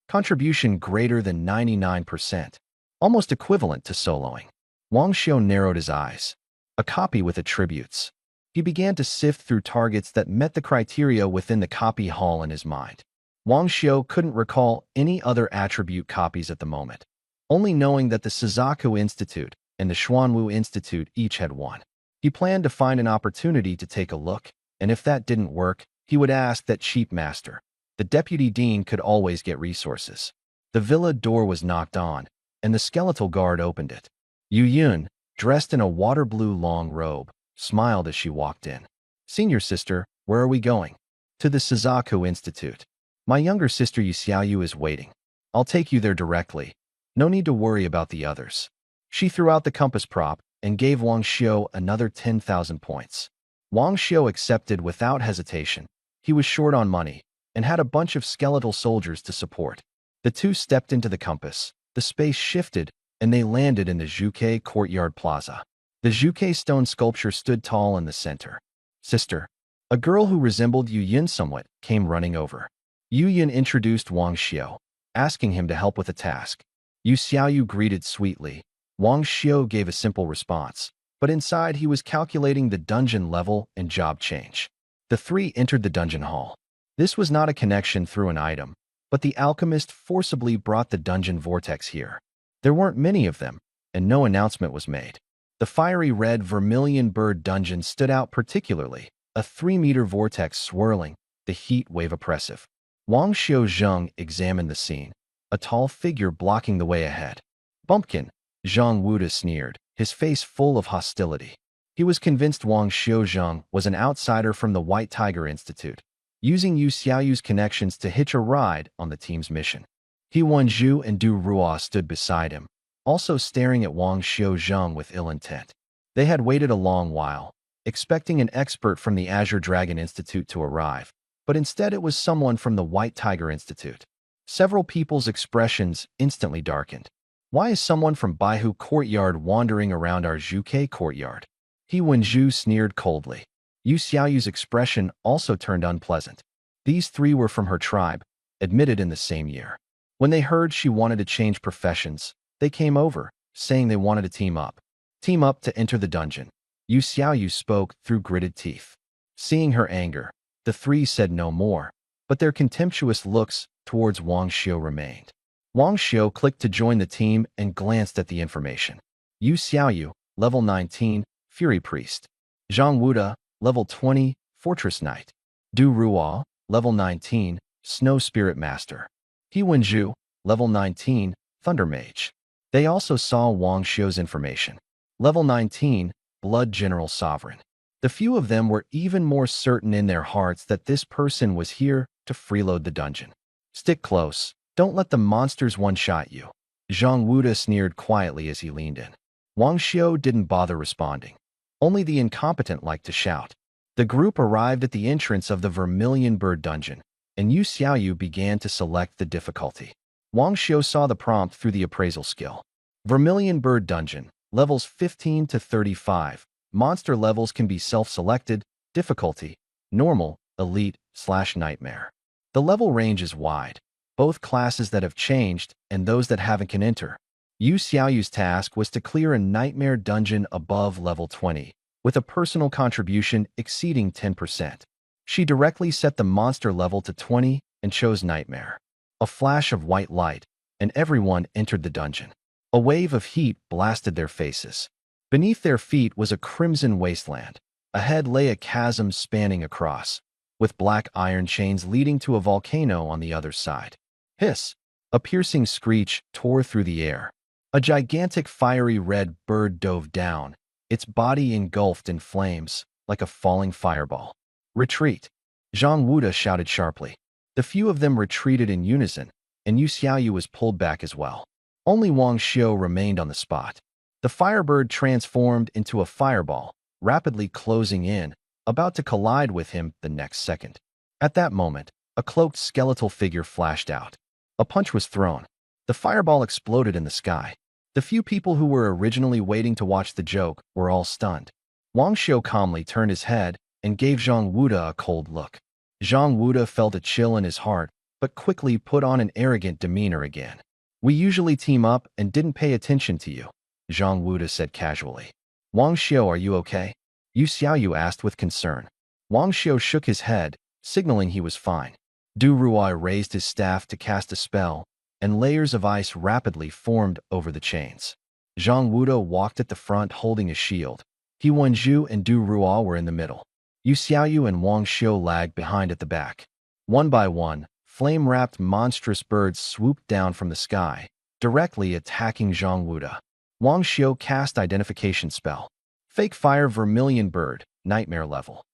Contribution greater than 99%. Almost equivalent to soloing. Wang Xiu narrowed his eyes. A copy with attributes. He began to sift through targets that met the criteria within the copy hall in his mind. Wang Xiu couldn't recall any other attribute copies at the moment, only knowing that the Suzaku Institute and the Xuanwu Institute each had one. He planned to find an opportunity to take a look, and if that didn't work, he would ask that chief master. The deputy dean could always get resources. The villa door was knocked on, and the skeletal guard opened it. Yu Yun, dressed in a water blue long robe, smiled as she walked in. Senior sister, where are we going? To the Suzaku Institute. My younger sister Yu Xiaoyu is waiting. I'll take you there directly. No need to worry about the others. She threw out the compass prop and gave Wang Xiu another 10,000 points. Wang Xiu accepted without hesitation. He was short on money and had a bunch of skeletal soldiers to support. The two stepped into the compass. The space shifted, and they landed in the Zhuke Courtyard Plaza. The Zhuke stone sculpture stood tall in the center. Sister, a girl who resembled Yu Yun somewhat, came running over. Yu Yun introduced Wang Xiu, asking him to help with a task. Yu Xiaoyu greeted sweetly. Wang Xiu gave a simple response, but inside he was calculating the dungeon level and job change. The three entered the dungeon hall. This was not a connection through an item, but the alchemist forcibly brought the dungeon vortex here. There weren't many of them, and no announcement was made. The fiery red vermilion bird dungeon stood out particularly, a 3-meter vortex swirling, the heat wave oppressive. Wang Xiu Zheng examined the scene, a tall figure blocking the way ahead. Bumpkin, Zhang Wuda sneered, his face full of hostility. He was convinced Wang Xiu Zheng was an outsider from the White Tiger Institute, using Yu Xiaoyu's connections to hitch a ride on the team's mission. He Wenju and Du Ruo stood beside him, also staring at Wang Xiu Zheng with ill intent. They had waited a long while, expecting an expert from the Azure Dragon Institute to arrive, but instead it was someone from the White Tiger Institute. Several people's expressions instantly darkened. Why is someone from Baihu Courtyard wandering around our Zhuke Courtyard? He Wenju sneered coldly. Yu Xiaoyu's expression also turned unpleasant. These three were from her tribe, admitted in the same year. When they heard she wanted to change professions, they came over, saying they wanted to team up. Team up to enter the dungeon. Yu Xiaoyu spoke through gritted teeth. Seeing her anger, the three said no more, but their contemptuous looks towards Wang Xiu remained. Wang Xiu clicked to join the team and glanced at the information. Yu Xiaoyu, level 19, Fury Priest. Zhang Wuda, level 20, Fortress Knight. Du Ruo, level 19, Snow Spirit Master. He Wenju, level 19, Thunder Mage. They also saw Wang Xiu's information. Level 19, Blood General Sovereign. The few of them were even more certain in their hearts that this person was here to freeload the dungeon. Stick close. Don't let the monsters one-shot you. Zhang Wuda sneered quietly as he leaned in. Wang Xiu didn't bother responding. Only the incompetent liked to shout. The group arrived at the entrance of the Vermilion Bird Dungeon, and Yu Xiaoyu began to select the difficulty. Wang Xiu saw the prompt through the appraisal skill. Vermilion Bird Dungeon, levels 15 to 35. Monster levels can be self-selected, difficulty, normal, elite/nightmare. The level range is wide. Both classes that have changed and those that haven't can enter. Yu Xiaoyu's task was to clear a nightmare dungeon above level 20, with a personal contribution exceeding 10%. She directly set the monster level to 20 and chose nightmare. A flash of white light, and everyone entered the dungeon. A wave of heat blasted their faces. Beneath their feet was a crimson wasteland. Ahead lay a chasm spanning across, with black iron chains leading to a volcano on the other side. Hiss! A piercing screech tore through the air. A gigantic fiery red bird dove down, its body engulfed in flames, like a falling fireball. Retreat! Zhang Wuda shouted sharply. The few of them retreated in unison, and Yu Xiaoyu was pulled back as well. Only Wang Xiu remained on the spot. The firebird transformed into a fireball, rapidly closing in, about to collide with him the next second. At that moment, a cloaked skeletal figure flashed out. A punch was thrown. The fireball exploded in the sky. The few people who were originally waiting to watch the joke were all stunned. Wang Xiu calmly turned his head and gave Zhang Wuda a cold look. Zhang Wuda felt a chill in his heart, but quickly put on an arrogant demeanor again. We usually team up and didn't pay attention to you, Zhang Wuda said casually. Wang Xiu, are you okay? Yu Xiaoyu asked with concern. Wang Xiu shook his head, signaling he was fine. Du Ruai raised his staff to cast a spell, and layers of ice rapidly formed over the chains. Zhang Wuda walked at the front holding a shield. He He Wenju and Du Ruo were in the middle. Yu Xiaoyu and Wang Xiu lagged behind at the back. One by one, flame-wrapped monstrous birds swooped down from the sky, directly attacking Zhang Wuda. Wang Xiu cast identification spell. Fake fire vermilion bird, nightmare level.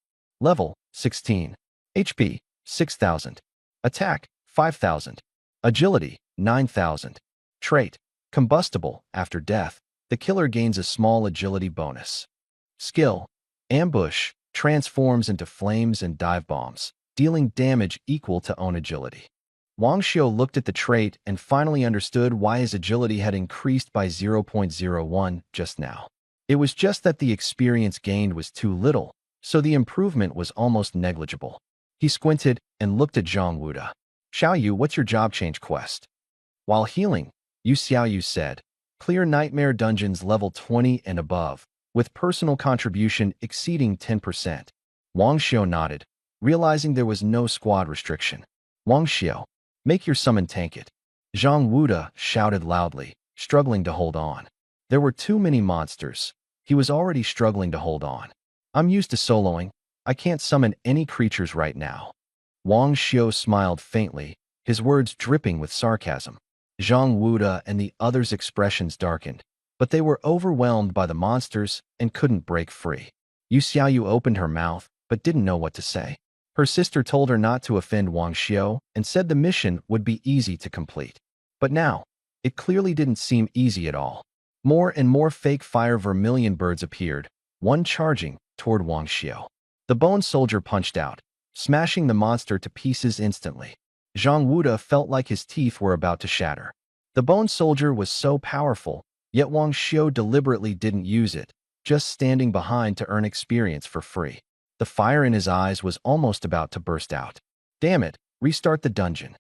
Level 16. HP 6000. Attack 5000. Agility 9000. Trait combustible. After death, the killer gains a small agility bonus. Skill ambush transforms into flames and dive bombs, dealing damage equal to own agility. Wang Xiu looked at the trait and finally understood why his agility had increased by 0.01 just now. It was just that the experience gained was too little, so the improvement was almost negligible. He squinted and looked at Zhang Wuda. Xiaoyu, what's your job change quest? While healing, Yu Xiaoyu said, clear nightmare dungeons level 20 and above, with personal contribution exceeding 10%. Wang Xiu nodded, realizing there was no squad restriction. Wang Xiu, make your summon tank it. Zhang Wuda shouted loudly, struggling to hold on. There were too many monsters. He was already struggling to hold on. I'm used to soloing. I can't summon any creatures right now. Wang Xiu smiled faintly, his words dripping with sarcasm. Zhang Wuda and the others' expressions darkened, but they were overwhelmed by the monsters and couldn't break free. Yu Xiaoyu opened her mouth, but didn't know what to say. Her sister told her not to offend Wang Xiu and said the mission would be easy to complete. But now, it clearly didn't seem easy at all. More and more fake fire vermilion birds appeared, one charging toward Wang Xiu. The bone soldier punched out, smashing the monster to pieces instantly. Zhang Wuda felt like his teeth were about to shatter. The bone soldier was so powerful, yet Wang Xiu deliberately didn't use it, just standing behind to earn experience for free. The fire in his eyes was almost about to burst out. Damn it, restart the dungeon.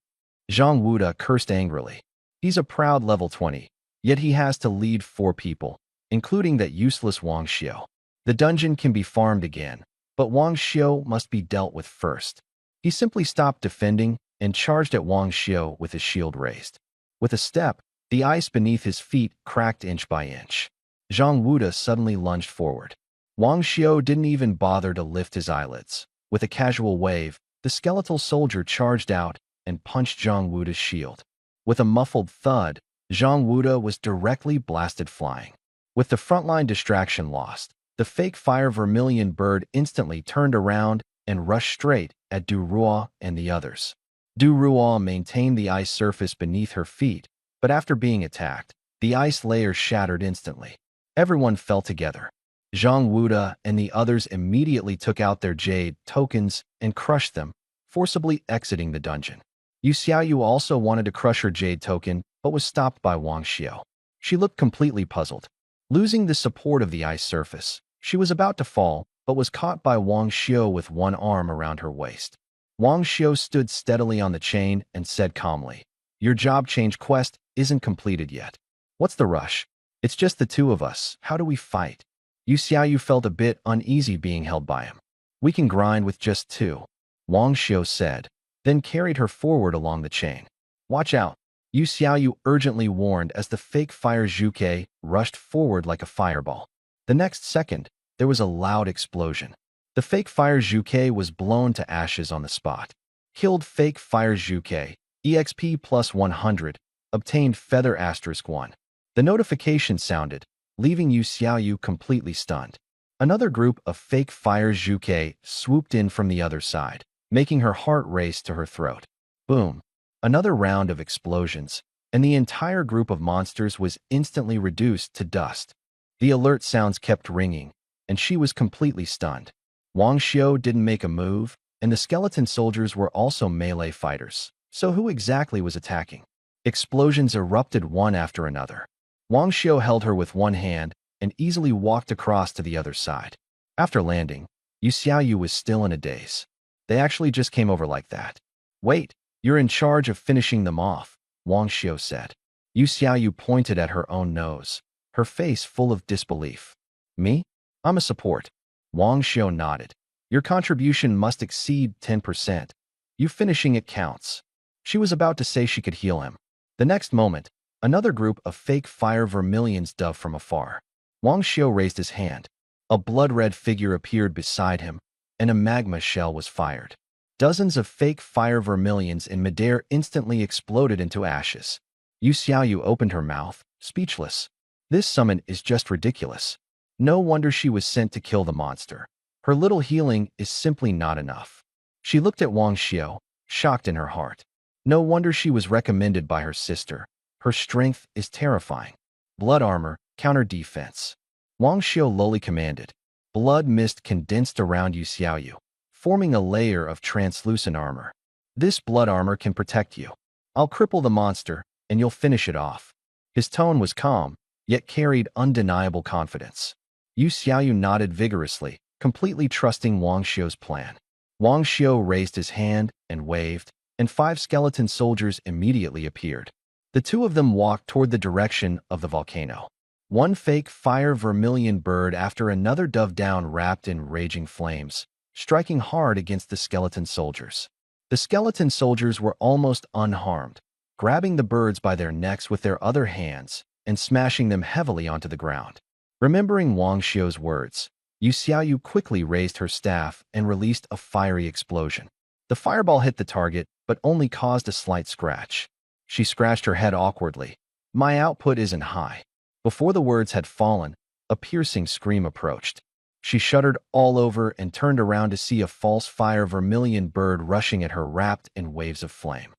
Zhang Wuda cursed angrily. He's a proud level 20, yet he has to lead 4 people, including that useless Wang Xiu. The dungeon can be farmed again, but Wang Xiu must be dealt with first. He simply stopped defending and charged at Wang Xiu with his shield raised. With a step, the ice beneath his feet cracked inch by inch. Zhang Wuda suddenly lunged forward. Wang Xiu didn't even bother to lift his eyelids. With a casual wave, the skeletal soldier charged out and punched Zhang Wuda's shield. With a muffled thud, Zhang Wuda was directly blasted flying. With the frontline distraction lost, the fake fire vermilion bird instantly turned around and rushed straight at Du Ruo and the others. Du Ruo maintained the ice surface beneath her feet, but after being attacked, the ice layer shattered instantly. Everyone fell together. Zhang Wuda and the others immediately took out their jade tokens and crushed them, forcibly exiting the dungeon. Yu Xiaoyu also wanted to crush her jade token, but was stopped by Wang Xiu. She looked completely puzzled. Losing the support of the ice surface, she was about to fall, but was caught by Wang Xiu with one arm around her waist. Wang Xiu stood steadily on the chain and said calmly, your job change quest isn't completed yet. What's the rush? It's just the 2 of us. How do we fight? Yu Xiaoyu felt a bit uneasy being held by him. We can grind with just 2, Wang Xiu said, then carried her forward along the chain. Watch out, Yu Xiaoyu urgently warned as the fake fire Zhuke rushed forward like a fireball. The next second, there was a loud explosion. The fake fire Zhuke was blown to ashes on the spot. Killed fake fire Zhuke, EXP plus 100, obtained feather *1. The notification sounded, leaving Yu Xiaoyu completely stunned. Another group of fake fire Zhuke swooped in from the other side, making her heart race to her throat. Boom! Another round of explosions, and the entire group of monsters was instantly reduced to dust. The alert sounds kept ringing, and she was completely stunned. Wang Xiu didn't make a move, and the skeleton soldiers were also melee fighters. So who exactly was attacking? Explosions erupted one after another. Wang Xiu held her with one hand and easily walked across to the other side. After landing, Yu Xiaoyu was still in a daze. They actually just came over like that. Wait, you're in charge of finishing them off, Wang Xiu said. Yu Xiaoyu pointed at her own nose, her face full of disbelief. Me? I'm a support. Wang Xiu nodded. Your contribution must exceed 10%. You finishing it counts. She was about to say she could heal him. The next moment, another group of fake fire vermilions dove from afar. Wang Xiu raised his hand. A blood-red figure appeared beside him, and a magma shell was fired. Dozens of fake fire vermilions in midair instantly exploded into ashes. Yu Xiaoyu opened her mouth, speechless. This summon is just ridiculous. No wonder she was sent to kill the monster. Her little healing is simply not enough. She looked at Wang Xiao, shocked in her heart. No wonder she was recommended by her sister. Her strength is terrifying. Blood armor, counter defense. Wang Xiao lowly commanded. Blood mist condensed around Yu Xiaoyu, forming a layer of translucent armor. This blood armor can protect you. I'll cripple the monster, and you'll finish it off. His tone was calm, yet carried undeniable confidence. Yu Xiaoyu nodded vigorously, completely trusting Wang Xiao's plan. Wang Xiao raised his hand and waved, and 5 skeleton soldiers immediately appeared. The two of them walked toward the direction of the volcano. One fake fire vermilion bird after another dove down wrapped in raging flames, striking hard against the skeleton soldiers. The skeleton soldiers were almost unharmed, grabbing the birds by their necks with their other hands and smashing them heavily onto the ground. Remembering Wang Xiao's words, Yu Xiaoyu quickly raised her staff and released a fiery explosion. The fireball hit the target, but only caused a slight scratch. She scratched her head awkwardly. My output isn't high. Before the words had fallen, a piercing scream approached. She shuddered all over and turned around to see a false fire vermilion bird rushing at her wrapped in waves of flame.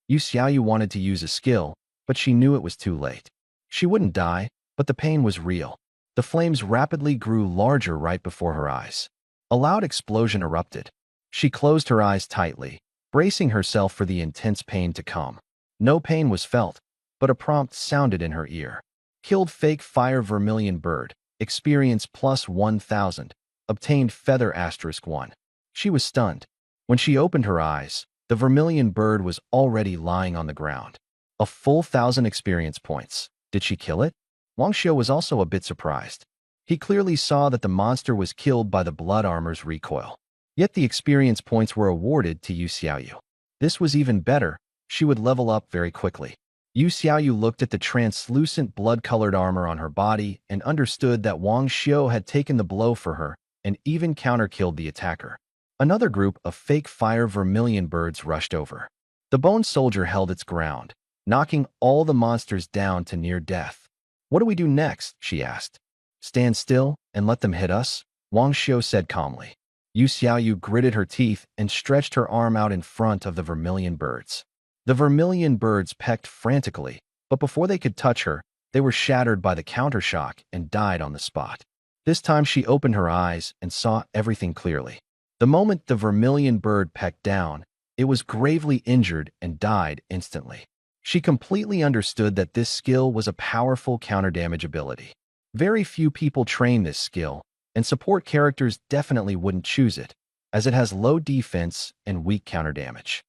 Yu Xiaoyu wanted to use a skill, but she knew it was too late. She wouldn't die, but the pain was real. The flames rapidly grew larger right before her eyes. A loud explosion erupted. She closed her eyes tightly, bracing herself for the intense pain to come. No pain was felt, but a prompt sounded in her ear. Killed fake fire vermilion bird. Experience plus 1,000. Obtained feather *1. She was stunned. When she opened her eyes, the vermilion bird was already lying on the ground. A full 1,000 experience points. Did she kill it? Wang Xiao was also a bit surprised. He clearly saw that the monster was killed by the blood armor's recoil. Yet the experience points were awarded to Yu Xiaoyu. This was even better. She would level up very quickly. Yu Xiaoyu looked at the translucent blood-colored armor on her body and understood that Wang Xiao had taken the blow for her and even counter-killed the attacker. Another group of fake fire vermilion birds rushed over. The bone soldier held its ground, knocking all the monsters down to near death. What do we do next? She asked. Stand still and let them hit us, Wang Xiao said calmly. Yu Xiaoyu gritted her teeth and stretched her arm out in front of the vermilion birds. The vermilion birds pecked frantically, but before they could touch her, they were shattered by the countershock and died on the spot. This time she opened her eyes and saw everything clearly. The moment the vermilion bird pecked down, it was gravely injured and died instantly. She completely understood that this skill was a powerful counter-damage ability. Very few people train this skill, and support characters definitely wouldn't choose it, as it has low defense and weak counter-damage.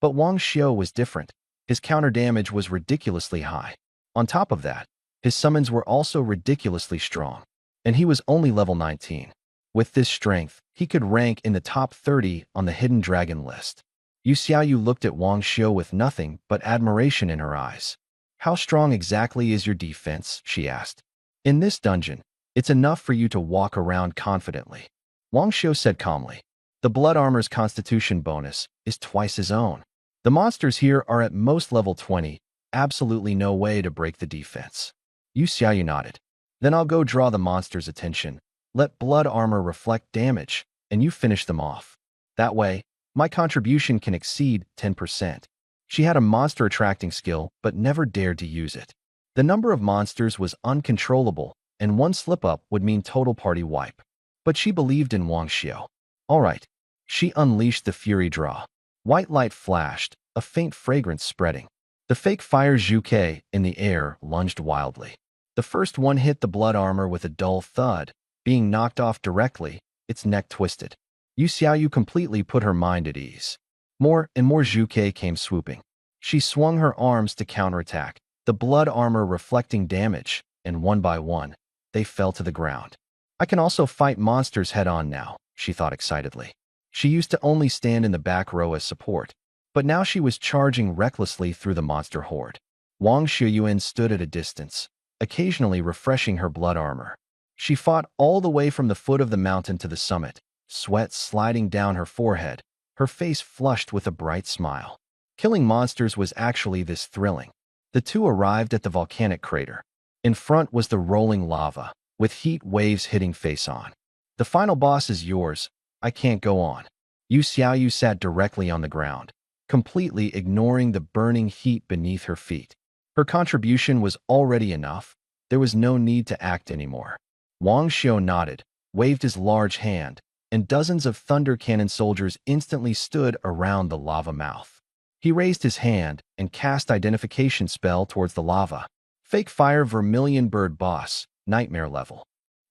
But Wang Xiao was different. His counter-damage was ridiculously high. On top of that, his summons were also ridiculously strong, and he was only level 19. With this strength, he could rank in the top 30 on the Hidden Dragon list. Yu Xiaoyu looked at Wang Xiao with nothing but admiration in her eyes. How strong exactly is your defense? She asked. In this dungeon, it's enough for you to walk around confidently. Wang Xiao said calmly. The blood armor's constitution bonus is twice his own. The monsters here are at most level 20, absolutely no way to break the defense. Yu Xiaoyu nodded. Then I'll go draw the monster's attention. Let blood armor reflect damage, and you finish them off. That way, my contribution can exceed 10%. She had a monster attracting skill, but never dared to use it. The number of monsters was uncontrollable, and one slip-up would mean total party wipe. But she believed in Wang Xiao. All right. She unleashed the fury draw. White light flashed, a faint fragrance spreading. The fake fire Zhuke in the air lunged wildly. The first one hit the blood armor with a dull thud, being knocked off directly, its neck twisted. Yu Xiaoyu completely put her mind at ease. More and more Zhuke came swooping. She swung her arms to counterattack, the blood armor reflecting damage, and one by one, they fell to the ground. I can also fight monsters head-on now, she thought excitedly. She used to only stand in the back row as support, but now she was charging recklessly through the monster horde. Wang Shiyuan stood at a distance, occasionally refreshing her blood armor. She fought all the way from the foot of the mountain to the summit, sweat sliding down her forehead, her face flushed with a bright smile. Killing monsters was actually this thrilling. The two arrived at the volcanic crater. In front was the rolling lava, with heat waves hitting face on. The final boss is yours. I can't go on. Yu Xiaoyu sat directly on the ground, completely ignoring the burning heat beneath her feet. Her contribution was already enough. There was no need to act anymore. Wang Xiu nodded, waved his large hand, and dozens of thunder cannon soldiers instantly stood around the lava mouth. He raised his hand and cast identification spell towards the lava. Fake fire vermilion bird boss, nightmare level.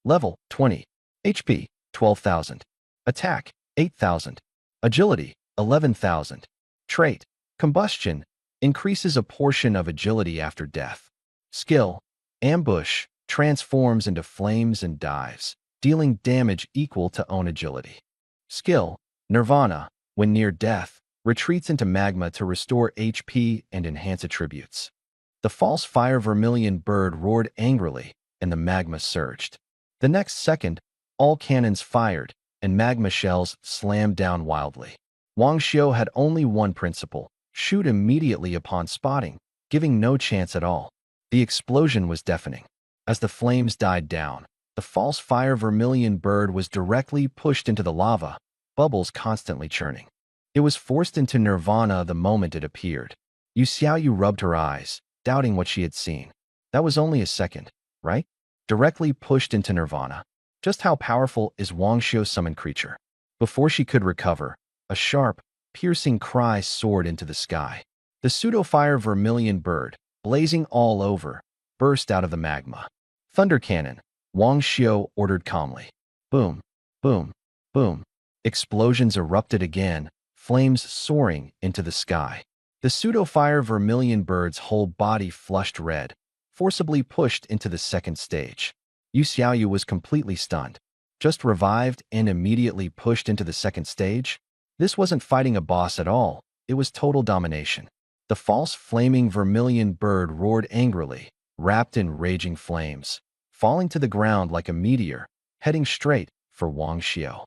Level 20. HP 12,000. Attack 8,000. Agility 11,000. Trait combustion increases a portion of agility after death. Skill ambush transforms into flames and dives, dealing damage equal to own agility. Skill nirvana when near death retreats into magma to restore HP and enhance attributes. The false fire vermilion bird roared angrily, and the magma surged. The next second, all cannons fired, and magma shells slammed down wildly. Wang Xiu had only one principle: shoot immediately upon spotting, giving no chance at all. The explosion was deafening. As the flames died down, the false fire vermilion bird was directly pushed into the lava, bubbles constantly churning. It was forced into nirvana the moment it appeared. Yu Xiaoyu rubbed her eyes, doubting what she had seen. That was only a second, right? Directly pushed into nirvana. Just how powerful is Wang Xiu's summoned creature? Before she could recover, a sharp, piercing cry soared into the sky. The pseudo-fire vermilion bird, blazing all over, burst out of the magma. Thunder cannon, Wang Xiu ordered calmly. Boom, boom, boom. Explosions erupted again, flames soaring into the sky. The pseudo-fire vermilion bird's whole body flushed red, forcibly pushed into the second stage. Yu Xiaoyu was completely stunned. Just revived and immediately pushed into the second stage? This wasn't fighting a boss at all, it was total domination. The false flaming vermilion bird roared angrily, wrapped in raging flames, falling to the ground like a meteor, heading straight for Wang Xiu.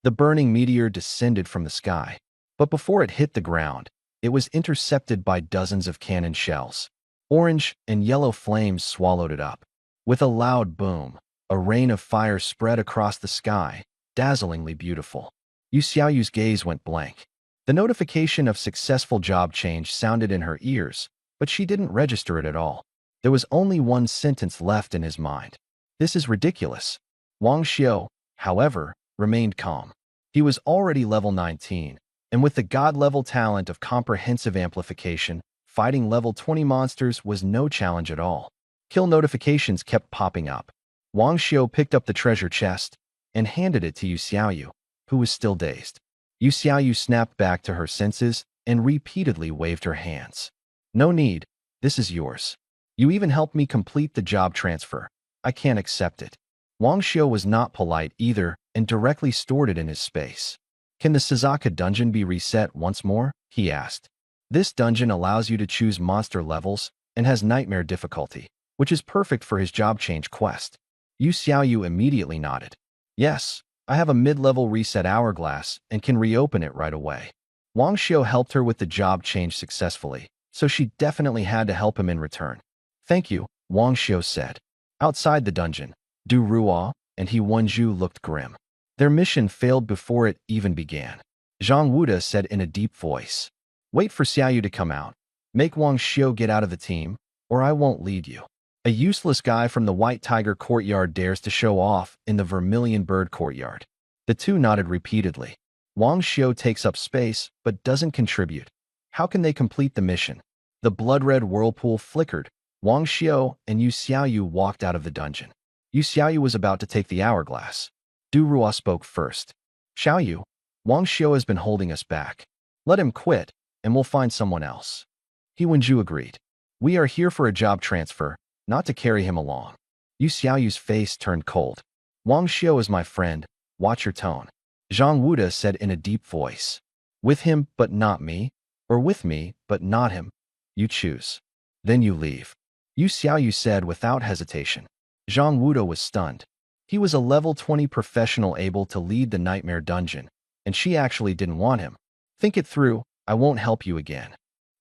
The burning meteor descended from the sky, but before it hit the ground, it was intercepted by dozens of cannon shells. Orange and yellow flames swallowed it up. With a loud boom, a rain of fire spread across the sky, dazzlingly beautiful. Yu Xiaoyu's gaze went blank. The notification of successful job change sounded in her ears, but she didn't register it at all. There was only one sentence left in his mind. This is ridiculous. Wang Xiu, however, remained calm. He was already level 19, and with the god-level talent of comprehensive amplification, fighting level 20 monsters was no challenge at all. Kill notifications kept popping up. Wang Xiu picked up the treasure chest and handed it to Yu Xiaoyu, who was still dazed. Yu Xiaoyu snapped back to her senses and repeatedly waved her hands. No need, this is yours. You even helped me complete the job transfer. I can't accept it. Wang Xiu was not polite either and directly stored it in his space. Can the Suzaka dungeon be reset once more? He asked. This dungeon allows you to choose monster levels and has nightmare difficulty, which is perfect for his job change quest. Yu Xiaoyu immediately nodded. Yes, I have a mid-level reset hourglass and can reopen it right away. Wang Xiu helped her with the job change successfully, so she definitely had to help him in return. Thank you, Wang Xiu said. Outside the dungeon, Du Ruo and He Wenju looked grim. Their mission failed before it even began. Zhang Wuda said in a deep voice, "Wait for Xiaoyu to come out. Make Wang Xiu get out of the team, or I won't lead you." A useless guy from the White Tiger courtyard dares to show off in the Vermilion Bird courtyard. The two nodded repeatedly. Wang Xiu takes up space, but doesn't contribute. How can they complete the mission? The blood-red whirlpool flickered. Wang Xiu and Yu Xiaoyu walked out of the dungeon. Yu Xiaoyu was about to take the hourglass. Du Ruo spoke first. Xiaoyu, Wang Xiu has been holding us back. Let him quit, and we'll find someone else. He Wenju agreed. We are here for a job transfer, not to carry him along. Yu Xiaoyu's face turned cold. Wang Xiu is my friend, watch your tone. Zhang Wuda said in a deep voice. With him, but not me, or with me, but not him. You choose. Then you leave. Yu Xiaoyu said without hesitation. Zhang Wuda was stunned. He was a level 20 professional able to lead the nightmare dungeon, and she actually didn't want him. Think it through, I won't help you again.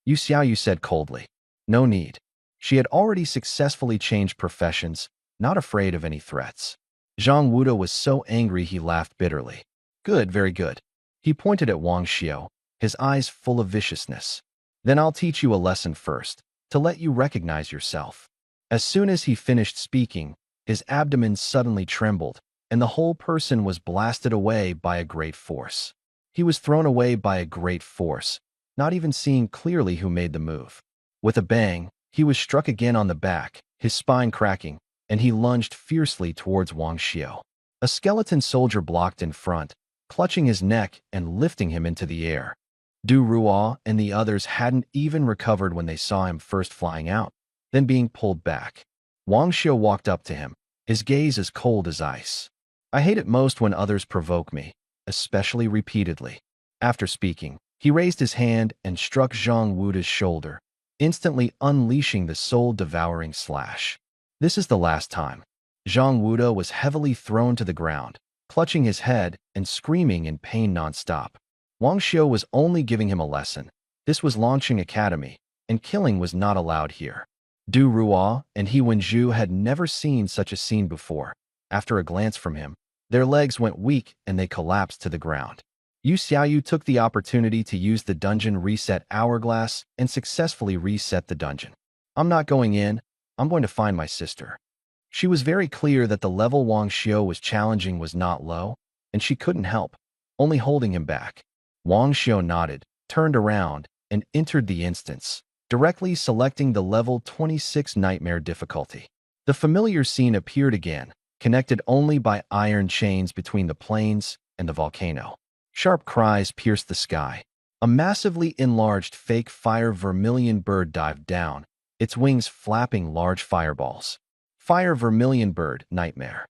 Yu Xiaoyu said coldly. No need. She had already successfully changed professions, not afraid of any threats. Zhang Wuda was so angry he laughed bitterly. Good, very good. He pointed at Wang Xiao, his eyes full of viciousness. Then I'll teach you a lesson first, to let you recognize yourself. As soon as he finished speaking, his abdomen suddenly trembled, and the whole person was blasted away by a great force. He was thrown away by a great force, not even seeing clearly who made the move. With a bang, he was struck again on the back, his spine cracking, and he lunged fiercely towards Wang Xiao. A skeleton soldier blocked in front, clutching his neck and lifting him into the air. Du Ruo and the others hadn't even recovered when they saw him first flying out, then being pulled back. Wang Xiao walked up to him, his gaze as cold as ice. I hate it most when others provoke me, especially repeatedly. After speaking, he raised his hand and struck Zhang Wuda's shoulder, instantly unleashing the soul-devouring slash. This is the last time. Zhang Wuda was heavily thrown to the ground, clutching his head and screaming in pain non-stop. Wang Xiao was only giving him a lesson. This was launching academy, and killing was not allowed here. Du Ruo and He Wenju had never seen such a scene before. After a glance from him, their legs went weak and they collapsed to the ground. Yu Xiaoyu took the opportunity to use the dungeon reset hourglass and successfully reset the dungeon. I'm not going in, I'm going to find my sister. She was very clear that the level Wang Xiao was challenging was not low, and she couldn't help, only holding him back. Wang Xiao nodded, turned around, and entered the instance, directly selecting the level 26 nightmare difficulty. The familiar scene appeared again, connected only by iron chains between the plains and the volcano. Sharp cries pierced the sky. A massively enlarged fake fire vermilion bird dived down, its wings flapping large fireballs. Fire vermilion bird, nightmare.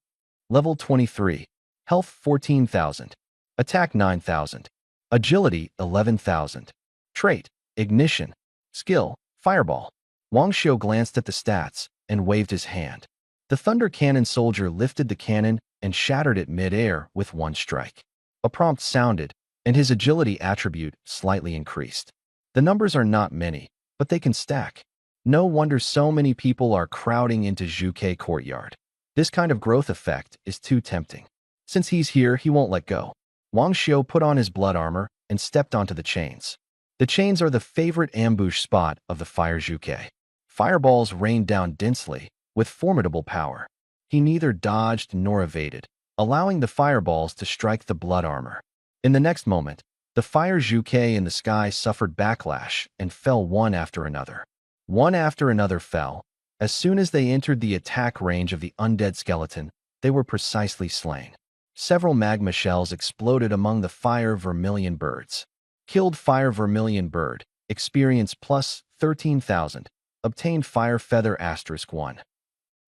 Level 23. Health 14,000. Attack 9,000. Agility 11,000. Trait, ignition. Skill, fireball. Wang Xiao glanced at the stats and waved his hand. The thunder cannon soldier lifted the cannon and shattered it mid-air with one strike. A prompt sounded, and his agility attribute slightly increased. The numbers are not many, but they can stack. No wonder so many people are crowding into Zhuke Courtyard. This kind of growth effect is too tempting. Since he's here, he won't let go. Wang Xiao put on his blood armor and stepped onto the chains. The chains are the favorite ambush spot of the Fire Zhuke. Fireballs rained down densely, with formidable power. He neither dodged nor evaded, allowing the fireballs to strike the blood armor. In the next moment, the Fire Zhuke in the sky suffered backlash and fell one after another. One after another fell. As soon as they entered the attack range of the undead skeleton, they were precisely slain. Several magma shells exploded among the fire vermilion birds. Killed fire vermilion bird, experience plus 13,000, obtained fire feather *1.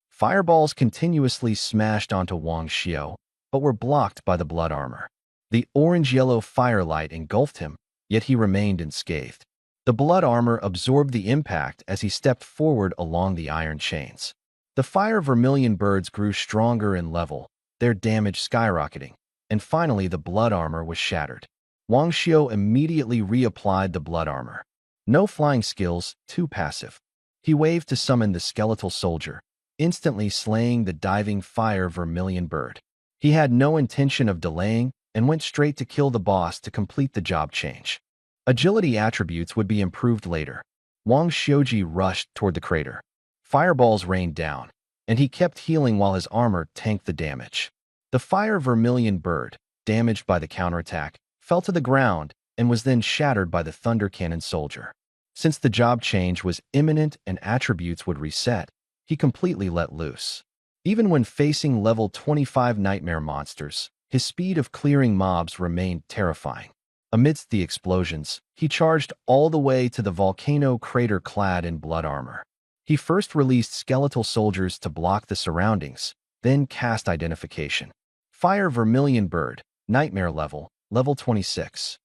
Fireballs continuously smashed onto Wang Xiao, but were blocked by the blood armor. The orange-yellow firelight engulfed him, yet he remained unscathed. The blood armor absorbed the impact as he stepped forward along the iron chains. The fire vermilion birds grew stronger in level, their damage skyrocketing, and finally the blood armor was shattered. Wang Xiao immediately reapplied the blood armor. No flying skills, too passive. He waved to summon the skeletal soldier, instantly slaying the diving fire vermilion bird. He had no intention of delaying and went straight to kill the boss to complete the job change. Agility attributes would be improved later. Wang Xiaoji rushed toward the crater. Fireballs rained down, and he kept healing while his armor tanked the damage. The fire vermilion bird, damaged by the counterattack, fell to the ground and was then shattered by the thunder cannon soldier. Since the job change was imminent and attributes would reset, he completely let loose. Even when facing level 25 nightmare monsters, his speed of clearing mobs remained terrifying. Amidst the explosions, he charged all the way to the volcano crater clad in blood armor. He first released skeletal soldiers to block the surroundings, then cast identification. Fire vermilion bird, nightmare level, level 26.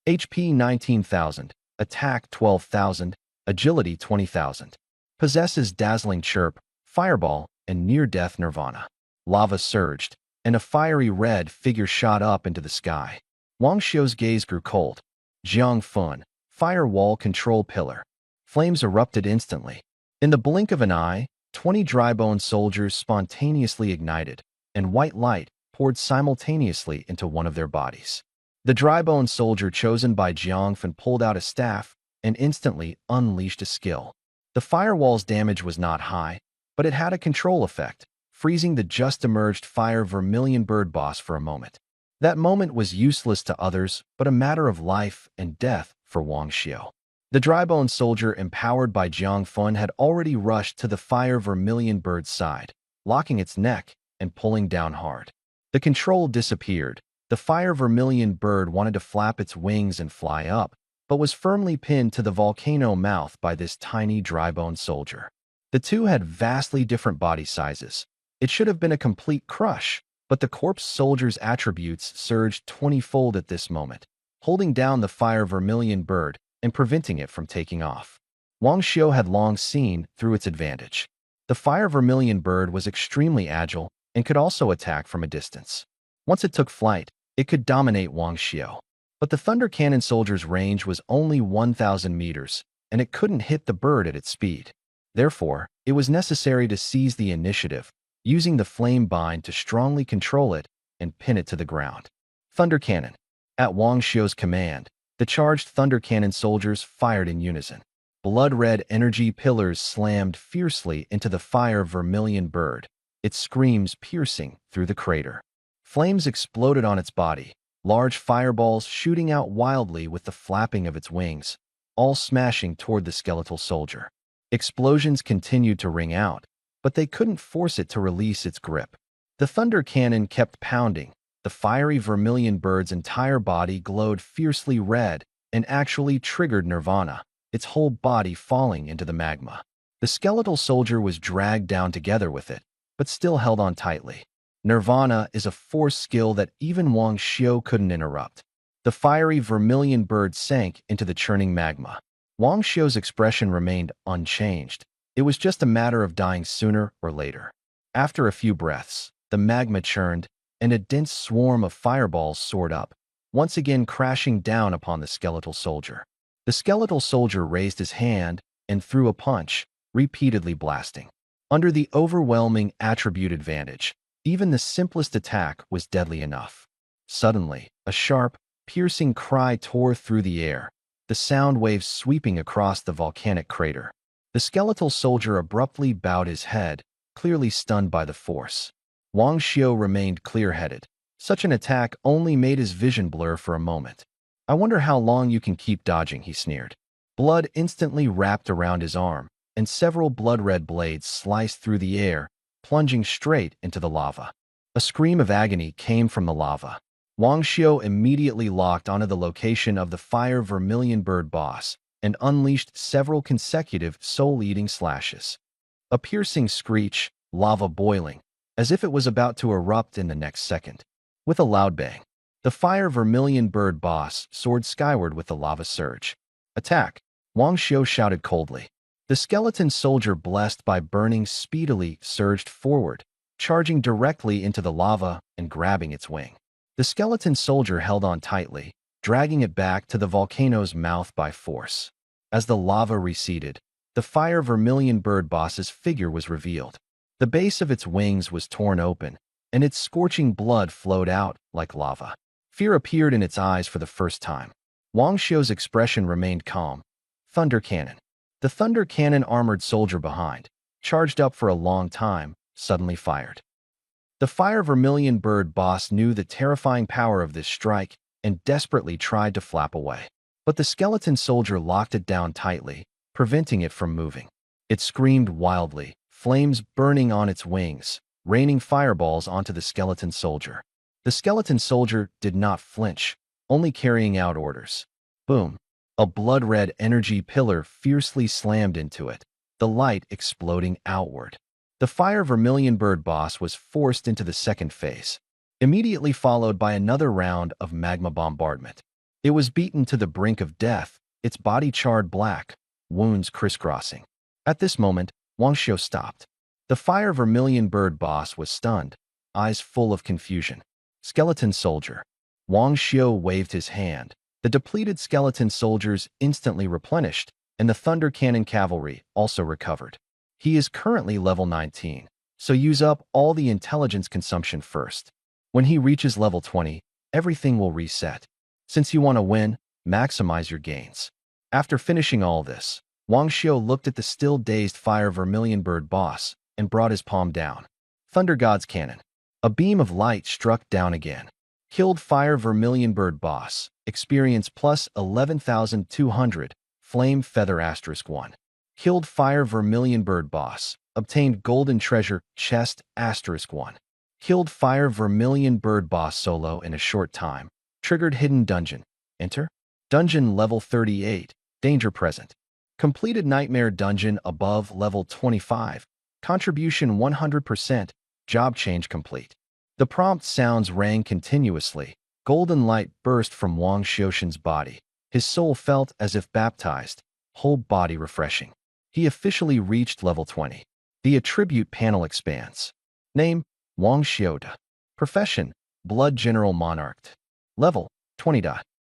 HP 19,000, attack 12,000, agility 20,000. Possesses dazzling chirp, fireball, and near-death nirvana. Lava surged, and a fiery red figure shot up into the sky. Wang Xiu's gaze grew cold. Jiang Fun, firewall control pillar. Flames erupted instantly. In the blink of an eye, 20 dry-bone soldiers spontaneously ignited, and white light poured simultaneously into one of their bodies. The dry-bone soldier chosen by Jiang Fan pulled out a staff and instantly unleashed a skill. The firewall's damage was not high, but it had a control effect, freezing the just-emerged Fire Vermilion Bird boss for a moment. That moment was useless to others, but a matter of life and death for Wang Xiu. The dry-bone soldier empowered by Jiang Fun had already rushed to the Fire Vermilion Bird's side, locking its neck and pulling down hard. The control disappeared. The Fire Vermilion Bird wanted to flap its wings and fly up, but was firmly pinned to the volcano mouth by this tiny dry-bone soldier. The two had vastly different body sizes. It should have been a complete crush, but the corpse soldier's attributes surged 20-fold at this moment, holding down the Fire Vermilion Bird and preventing it from taking off. Wang Xiu had long seen through its advantage. The Fire Vermilion Bird was extremely agile and could also attack from a distance. Once it took flight, it could dominate Wang Xiu. But the Thunder Cannon soldier's range was only 1,000 meters, and it couldn't hit the bird at its speed. Therefore, it was necessary to seize the initiative, using the flame bind to strongly control it and pin it to the ground. Thunder Cannon. At Wang Xiu's command, the charged Thunder Cannon soldiers fired in unison. Blood-red energy pillars slammed fiercely into the Fire Vermilion Bird, its screams piercing through the crater. Flames exploded on its body, large fireballs shooting out wildly with the flapping of its wings, all smashing toward the skeletal soldier. Explosions continued to ring out, but they couldn't force it to release its grip. The Thunder Cannon kept pounding. The fiery Vermilion Bird's entire body glowed fiercely red and actually triggered Nirvana, its whole body falling into the magma. The skeletal soldier was dragged down together with it, but still held on tightly. Nirvana is a force skill that even Wang Xiu couldn't interrupt. The fiery Vermilion Bird sank into the churning magma. Wang Xiu's expression remained unchanged. It was just a matter of dying sooner or later. After a few breaths, the magma churned, and a dense swarm of fireballs soared up, once again crashing down upon the skeletal soldier. The skeletal soldier raised his hand and threw a punch, repeatedly blasting. Under the overwhelming attribute advantage, even the simplest attack was deadly enough. Suddenly, a sharp, piercing cry tore through the air, the sound waves sweeping across the volcanic crater. The skeletal soldier abruptly bowed his head, clearly stunned by the force. Wang Xiu remained clear-headed. Such an attack only made his vision blur for a moment. "I wonder how long you can keep dodging," he sneered. Blood instantly wrapped around his arm, and several blood-red blades sliced through the air, plunging straight into the lava. A scream of agony came from the lava. Wang Xiu immediately locked onto the location of the Fire Vermilion Bird boss and unleashed several consecutive soul-eating slashes. A piercing screech, lava boiling, as if it was about to erupt in the next second. With a loud bang, the Fire Vermilion Bird boss soared skyward with the lava surge. "Attack!" Wang Xiu shouted coldly. The skeleton soldier, blessed by burning, speedily surged forward, charging directly into the lava and grabbing its wing. The skeleton soldier held on tightly, dragging it back to the volcano's mouth by force. As the lava receded, the Fire Vermilion Bird boss's figure was revealed. The base of its wings was torn open, and its scorching blood flowed out like lava. Fear appeared in its eyes for the first time. Wang Xiu's expression remained calm. Thunder Cannon. The Thunder Cannon armored soldier behind, charged up for a long time, suddenly fired. The Fire Vermilion Bird boss knew the terrifying power of this strike and desperately tried to flap away. But the skeleton soldier locked it down tightly, preventing it from moving. It screamed wildly, flames burning on its wings, raining fireballs onto the skeleton soldier. The skeleton soldier did not flinch, only carrying out orders. Boom! A blood-red energy pillar fiercely slammed into it, the light exploding outward. The Fire Vermilion Bird boss was forced into the second phase, immediately followed by another round of magma bombardment. It was beaten to the brink of death, its body charred black, wounds crisscrossing. At this moment, Wang Xiu stopped. The Fire Vermilion Bird boss was stunned, eyes full of confusion. Skeleton soldier. Wang Xiu waved his hand. The depleted skeleton soldiers instantly replenished, and the Thunder Cannon Cavalry also recovered. He is currently level 19, so use up all the intelligence consumption first. When he reaches level 20, everything will reset. Since you want to win, maximize your gains. After finishing all this, Wang Xiu looked at the still dazed Fire Vermilion Bird boss and brought his palm down. Thunder God's Cannon. A beam of light struck down again. Killed Fire Vermilion Bird boss. Experience plus 11,200. Flame Feather *1. Killed Fire Vermilion Bird boss. Obtained Golden Treasure Chest *1. Killed Fire Vermilion Bird boss solo in a short time. Triggered Hidden Dungeon. Enter. Dungeon level 38. Danger present. Completed Nightmare Dungeon above level 25. Contribution 100%. Job change complete. The prompt sounds rang continuously. Golden light burst from Wang Xiuxin's body. His soul felt as if baptized, whole body refreshing. He officially reached level 20. The attribute panel expands. Name, Wang Xiuda. Profession, Blood General Monarch. Level, 20.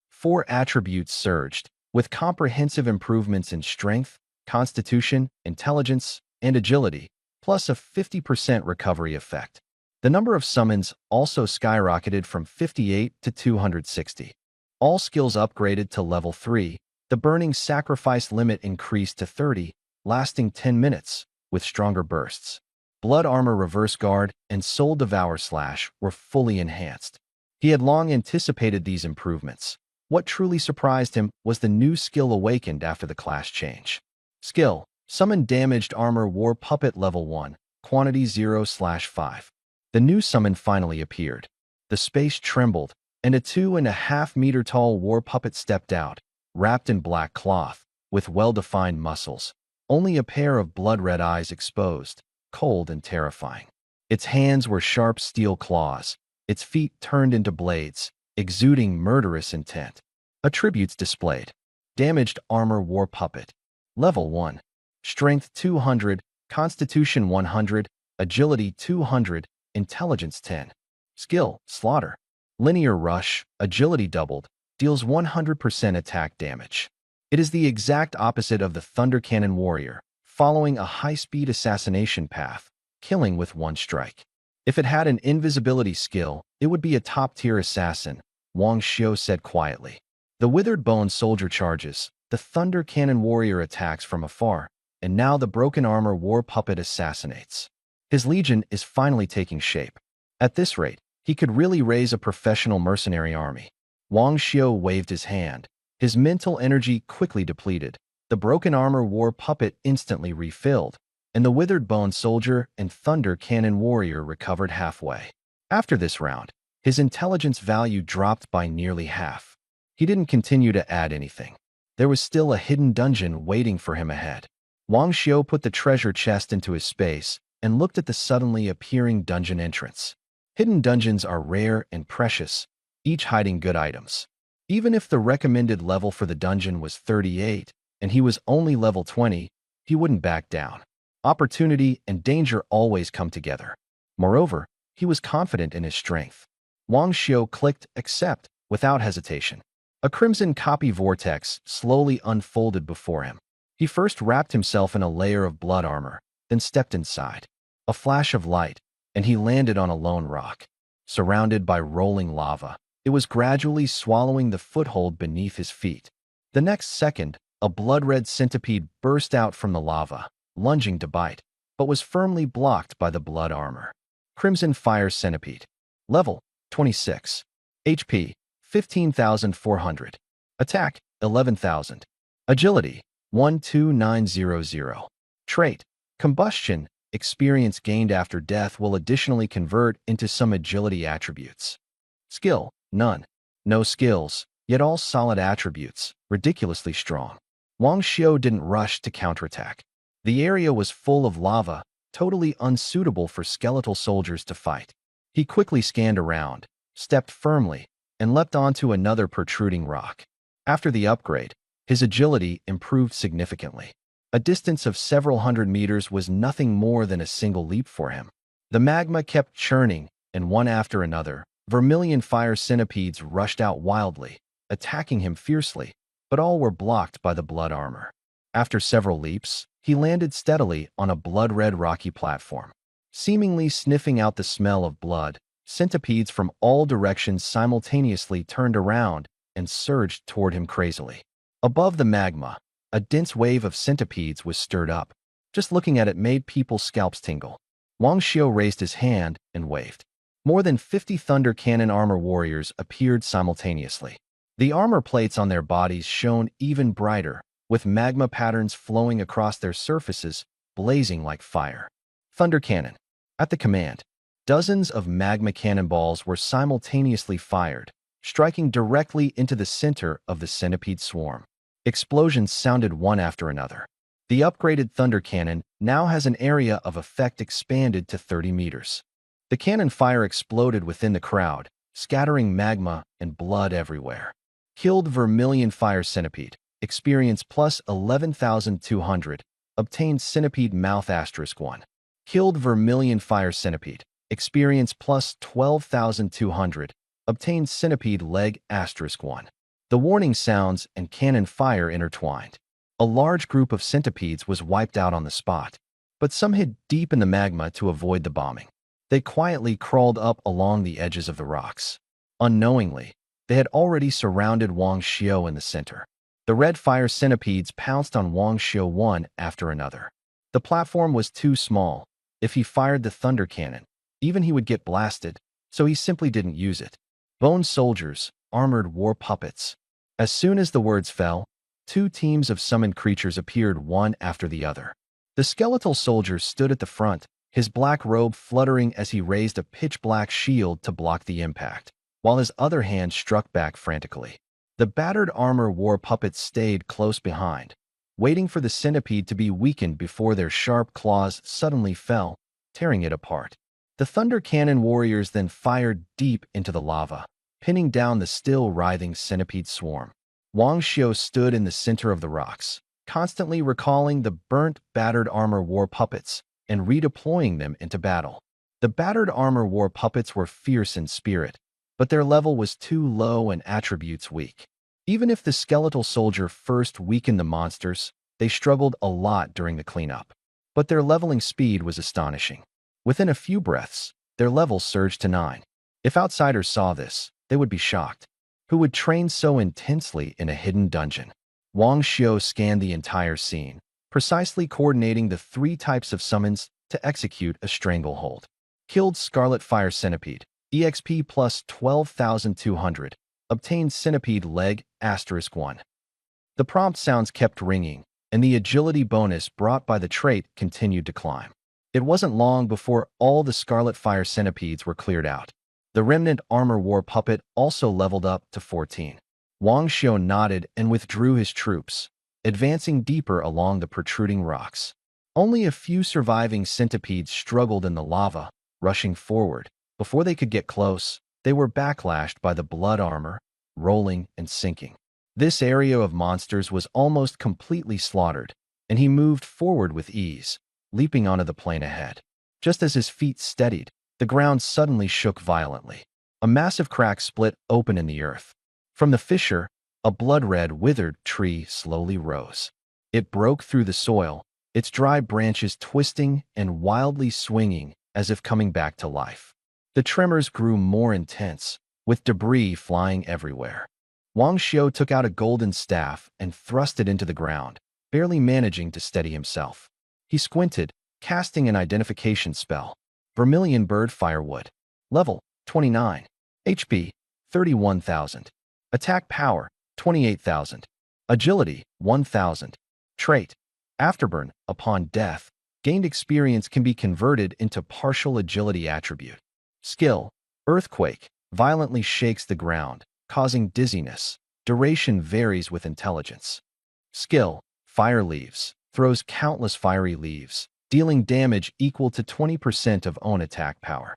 4 attributes surged, with comprehensive improvements in strength, constitution, intelligence, and agility, plus a 50% recovery effect. The number of summons also skyrocketed from 58 to 260. All skills upgraded to level 3. The burning sacrifice limit increased to 30, lasting 10 minutes, with stronger bursts. Blood Armor Reverse Guard and Soul Devour Slash were fully enhanced. He had long anticipated these improvements. What truly surprised him was the new skill awakened after the class change. Skill: Summon Damaged Armor War Puppet Level 1, Quantity 0/5. The new summon finally appeared. The space trembled, and a 2.5-meter tall war puppet stepped out, wrapped in black cloth, with well-defined muscles. Only a pair of blood-red eyes exposed, cold and terrifying. Its hands were sharp steel claws, its feet turned into blades, exuding murderous intent. Attributes displayed. Damaged Armor War Puppet. Level 1. Strength 200, Constitution 100, Agility 200, Intelligence 10. Skill: Slaughter. Linear Rush, Agility doubled, deals 100% attack damage. It is the exact opposite of the Thunder Cannon Warrior, following a high-speed assassination path, killing with one strike. If it had an invisibility skill, it would be a top-tier assassin, Wang Xiu said quietly. The Withered Bone Soldier charges, the Thunder Cannon Warrior attacks from afar, and now the Broken Armor War Puppet assassinates. His legion is finally taking shape. At this rate, he could really raise a professional mercenary army. Wang Xiu waved his hand. His mental energy quickly depleted. The Broken Armor War Puppet instantly refilled, and the Withered Bone Soldier and Thunder Cannon Warrior recovered halfway. After this round, his intelligence value dropped by nearly half. He didn't continue to add anything. There was still a hidden dungeon waiting for him ahead. Wang Xiu put the treasure chest into his space and looked at the suddenly appearing dungeon entrance. Hidden dungeons are rare and precious, each hiding good items. Even if the recommended level for the dungeon was 38 and he was only level 20, he wouldn't back down. Opportunity and danger always come together. Moreover, he was confident in his strength. Wang Xiu clicked accept without hesitation. A crimson copy vortex slowly unfolded before him. He first wrapped himself in a layer of blood armor, then stepped inside. A flash of light, and he landed on a lone rock. Surrounded by rolling lava, it was gradually swallowing the foothold beneath his feet. The next second, a blood-red centipede burst out from the lava, lunging to bite, but was firmly blocked by the blood armor. Crimson Fire Centipede. Level: 26. HP: 15,400. Attack: 11,000. Agility: 12900. Trait: Combustion. Experience gained after death will additionally convert into some agility attributes. Skill: None. No skills, yet all solid attributes, ridiculously strong. Wang Xiu didn't rush to counterattack. The area was full of lava, totally unsuitable for skeletal soldiers to fight. He quickly scanned around, stepped firmly, and leapt onto another protruding rock. After the upgrade, his agility improved significantly. A distance of several hundred meters was nothing more than a single leap for him. The magma kept churning, and one after another, vermilion fire centipedes rushed out wildly, attacking him fiercely, but all were blocked by the blood armor. After several leaps, he landed steadily on a blood-red rocky platform. Seemingly sniffing out the smell of blood, centipedes from all directions simultaneously turned around and surged toward him crazily. Above the magma, a dense wave of centipedes was stirred up. Just looking at it made people's scalps tingle. Wang Xiu raised his hand and waved. More than 50 Thunder Cannon armor warriors appeared simultaneously. The armor plates on their bodies shone even brighter, with magma patterns flowing across their surfaces, blazing like fire. Thunder Cannon. At the command, dozens of magma cannonballs were simultaneously fired, striking directly into the center of the centipede swarm. Explosions sounded one after another. The upgraded Thunder Cannon now has an area of effect expanded to 30 meters. The cannon fire exploded within the crowd, scattering magma and blood everywhere. Killed Vermilion Fire Centipede. Experience plus 11,200. Obtained Centipede Mouth *1. Killed Vermilion Fire Centipede. Experience plus 12,200. Obtained Centipede Leg *1. The warning sounds and cannon fire intertwined. A large group of centipedes was wiped out on the spot, but some hid deep in the magma to avoid the bombing. They quietly crawled up along the edges of the rocks. Unknowingly, they had already surrounded Wang Xiu in the center. The red fire centipedes pounced on Wang Xiu one after another. The platform was too small. If he fired the Thunder Cannon, even he would get blasted, so he simply didn't use it. Bone soldiers, armored war puppets. As soon as the words fell, two teams of summoned creatures appeared one after the other. The skeletal soldier stood at the front, his black robe fluttering as he raised a pitch-black shield to block the impact, while his other hand struck back frantically. The battered armor war puppets stayed close behind, waiting for the centipede to be weakened before their sharp claws suddenly fell, tearing it apart. The Thunder Cannon warriors then fired deep into the lava, pinning down the still writhing centipede swarm. Wang Xiu stood in the center of the rocks, constantly recalling the burnt, battered armor war puppets and redeploying them into battle. The battered armor war puppets were fierce in spirit, but their level was too low and attributes weak. Even if the skeletal soldier first weakened the monsters, they struggled a lot during the cleanup. But their leveling speed was astonishing. Within a few breaths, their level surged to 9. If outsiders saw this, they would be shocked. Who would train so intensely in a hidden dungeon? Wang Xiu scanned the entire scene, precisely coordinating the 3 types of summons to execute a stranglehold. Killed Scarlet Fire Centipede. EXP plus 12,200. Obtained Centipede Leg *1. The prompt sounds kept ringing, and the agility bonus brought by the trait continued to climb. It wasn't long before all the Scarlet Fire Centipedes were cleared out. The remnant armor war puppet also leveled up to 14. Wang Xiu nodded and withdrew his troops, advancing deeper along the protruding rocks. Only a few surviving centipedes struggled in the lava, rushing forward. Before they could get close, they were backlashed by the blood armor, rolling and sinking. This area of monsters was almost completely slaughtered, and he moved forward with ease, leaping onto the plain ahead. Just as his feet steadied, the ground suddenly shook violently. A massive crack split open in the earth. From the fissure, a blood-red, withered tree slowly rose. It broke through the soil, its dry branches twisting and wildly swinging as if coming back to life. The tremors grew more intense, with debris flying everywhere. Wang Xiu took out a golden staff and thrust it into the ground, barely managing to steady himself. He squinted, casting an identification spell. Vermilion Bird Firewood. Level 29. HP 31,000. Attack Power 28,000. Agility 1,000. Trait Afterburn. Upon death, gained experience can be converted into partial agility attribute. Skill Earthquake. Violently shakes the ground, causing dizziness. Duration varies with intelligence. Skill Fire Leaves. Throws countless fiery leaves, dealing damage equal to 20% of own attack power.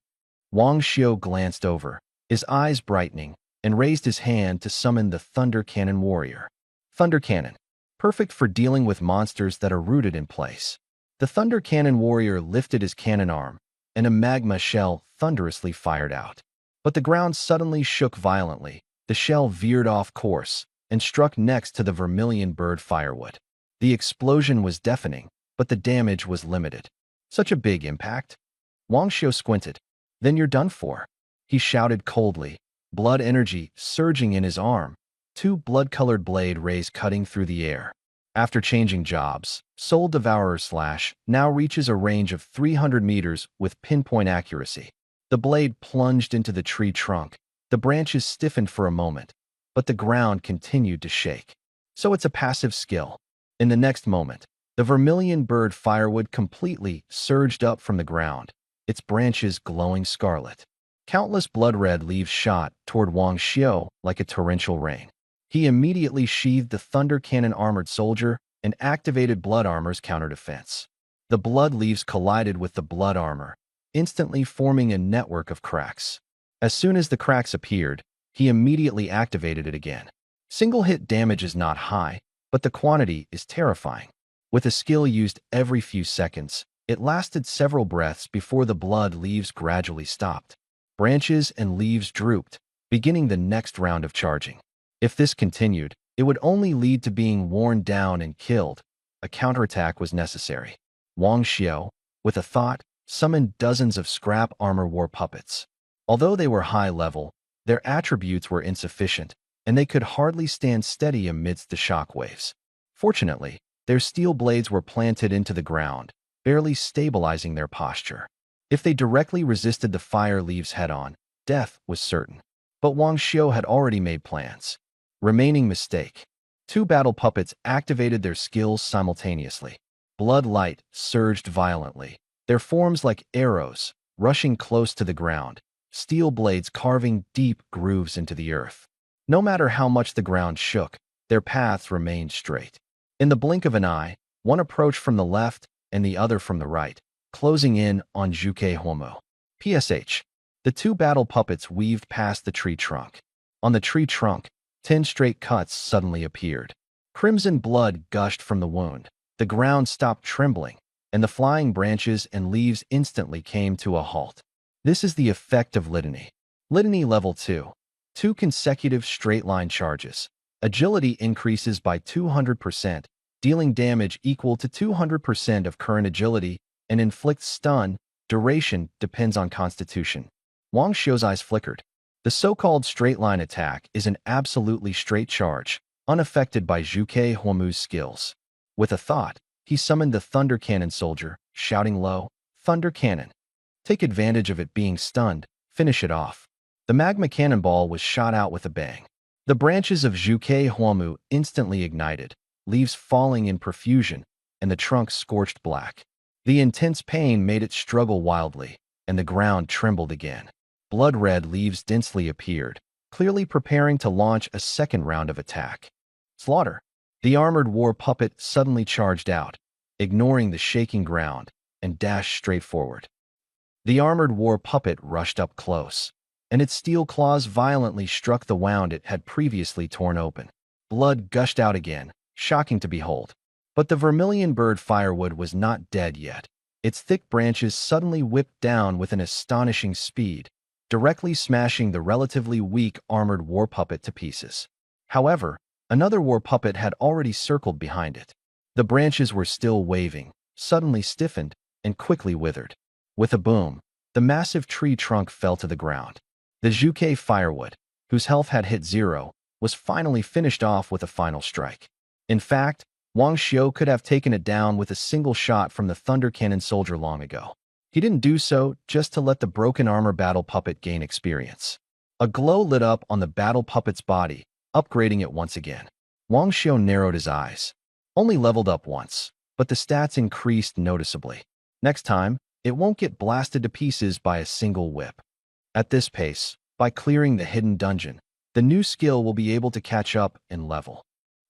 Wang Xiu glanced over, his eyes brightening, and raised his hand to summon the Thunder Cannon warrior. Thunder Cannon. Perfect for dealing with monsters that are rooted in place. The Thunder Cannon warrior lifted his cannon arm, and a magma shell thunderously fired out. But the ground suddenly shook violently. The shell veered off course and struck next to the vermilion bird firewood. The explosion was deafening, but the damage was limited. Such a big impact? Wang Xiu squinted. Then you're done for, he shouted coldly, blood energy surging in his arm, two blood-colored blade rays cutting through the air. After changing jobs, Soul Devourer Slash now reaches a range of 300 meters with pinpoint accuracy. The blade plunged into the tree trunk. The branches stiffened for a moment, but the ground continued to shake. So it's a passive skill. In the next moment, the vermilion bird firewood completely surged up from the ground, its branches glowing scarlet. Countless blood-red leaves shot toward Wang Xiu like a torrential rain. He immediately sheathed the Thunder Cannon Armored Soldier and activated Blood Armor's counter-defense. The blood leaves collided with the blood armor, instantly forming a network of cracks. As soon as the cracks appeared, he immediately activated it again. Single-hit damage is not high, but the quantity is terrifying. With a skill used every few seconds, it lasted several breaths before the blood leaves gradually stopped. Branches and leaves drooped, beginning the next round of charging. If this continued, it would only lead to being worn down and killed. A counterattack was necessary. Wang Xiu, with a thought, summoned dozens of scrap armor war puppets. Although they were high level, their attributes were insufficient, and they could hardly stand steady amidst the shockwaves. Fortunately, their steel blades were planted into the ground, barely stabilizing their posture. If they directly resisted the fire leaves head-on, death was certain. But Wang Xiu had already made plans. Remaining mistake. Two battle puppets activated their skills simultaneously. Blood light surged violently, their forms like arrows, rushing close to the ground, steel blades carving deep grooves into the earth. No matter how much the ground shook, their paths remained straight. In the blink of an eye, one approached from the left and the other from the right, closing in on Zhuke Huomo. PSH. The two battle puppets weaved past the tree trunk. On the tree trunk, 10 straight cuts suddenly appeared. Crimson blood gushed from the wound. The ground stopped trembling, and the flying branches and leaves instantly came to a halt. This is the effect of Litany. Litany Level 2. 2 consecutive straight-line charges. Agility increases by 200%, dealing damage equal to 200% of current agility, and inflicts stun. Duration depends on constitution. Wang Xiu's eyes flickered. The so-called straight-line attack is an absolutely straight charge, unaffected by Zhuke Huomu's skills. With a thought, he summoned the Thunder Cannon Soldier, shouting low, "Thunder Cannon. Take advantage of it being stunned, finish it off." The magma cannonball was shot out with a bang. The branches of Zhuke Huomu instantly ignited, leaves falling in profusion, and the trunk scorched black. The intense pain made it struggle wildly, and the ground trembled again. Blood-red leaves densely appeared, clearly preparing to launch a second round of attack. Slaughter. The armored war puppet suddenly charged out, ignoring the shaking ground, and dashed straight forward. The armored war puppet rushed up close, and its steel claws violently struck the wound it had previously torn open. Blood gushed out again, shocking to behold. But the vermilion bird firewood was not dead yet. Its thick branches suddenly whipped down with an astonishing speed, directly smashing the relatively weak armored war puppet to pieces. However, another war puppet had already circled behind it. The branches were still waving, suddenly stiffened, and quickly withered. With a boom, the massive tree trunk fell to the ground. The Zhuke firewood, whose health had hit 0, was finally finished off with a final strike. In fact, Wang Xiu could have taken it down with a single shot from the Thunder Cannon Soldier long ago. He didn't do so just to let the broken armor battle puppet gain experience. A glow lit up on the battle puppet's body, upgrading it once again. Wang Xiu narrowed his eyes. Only leveled up once, but the stats increased noticeably. Next time, it won't get blasted to pieces by a single whip. At this pace, by clearing the hidden dungeon, the new skill will be able to catch up in level.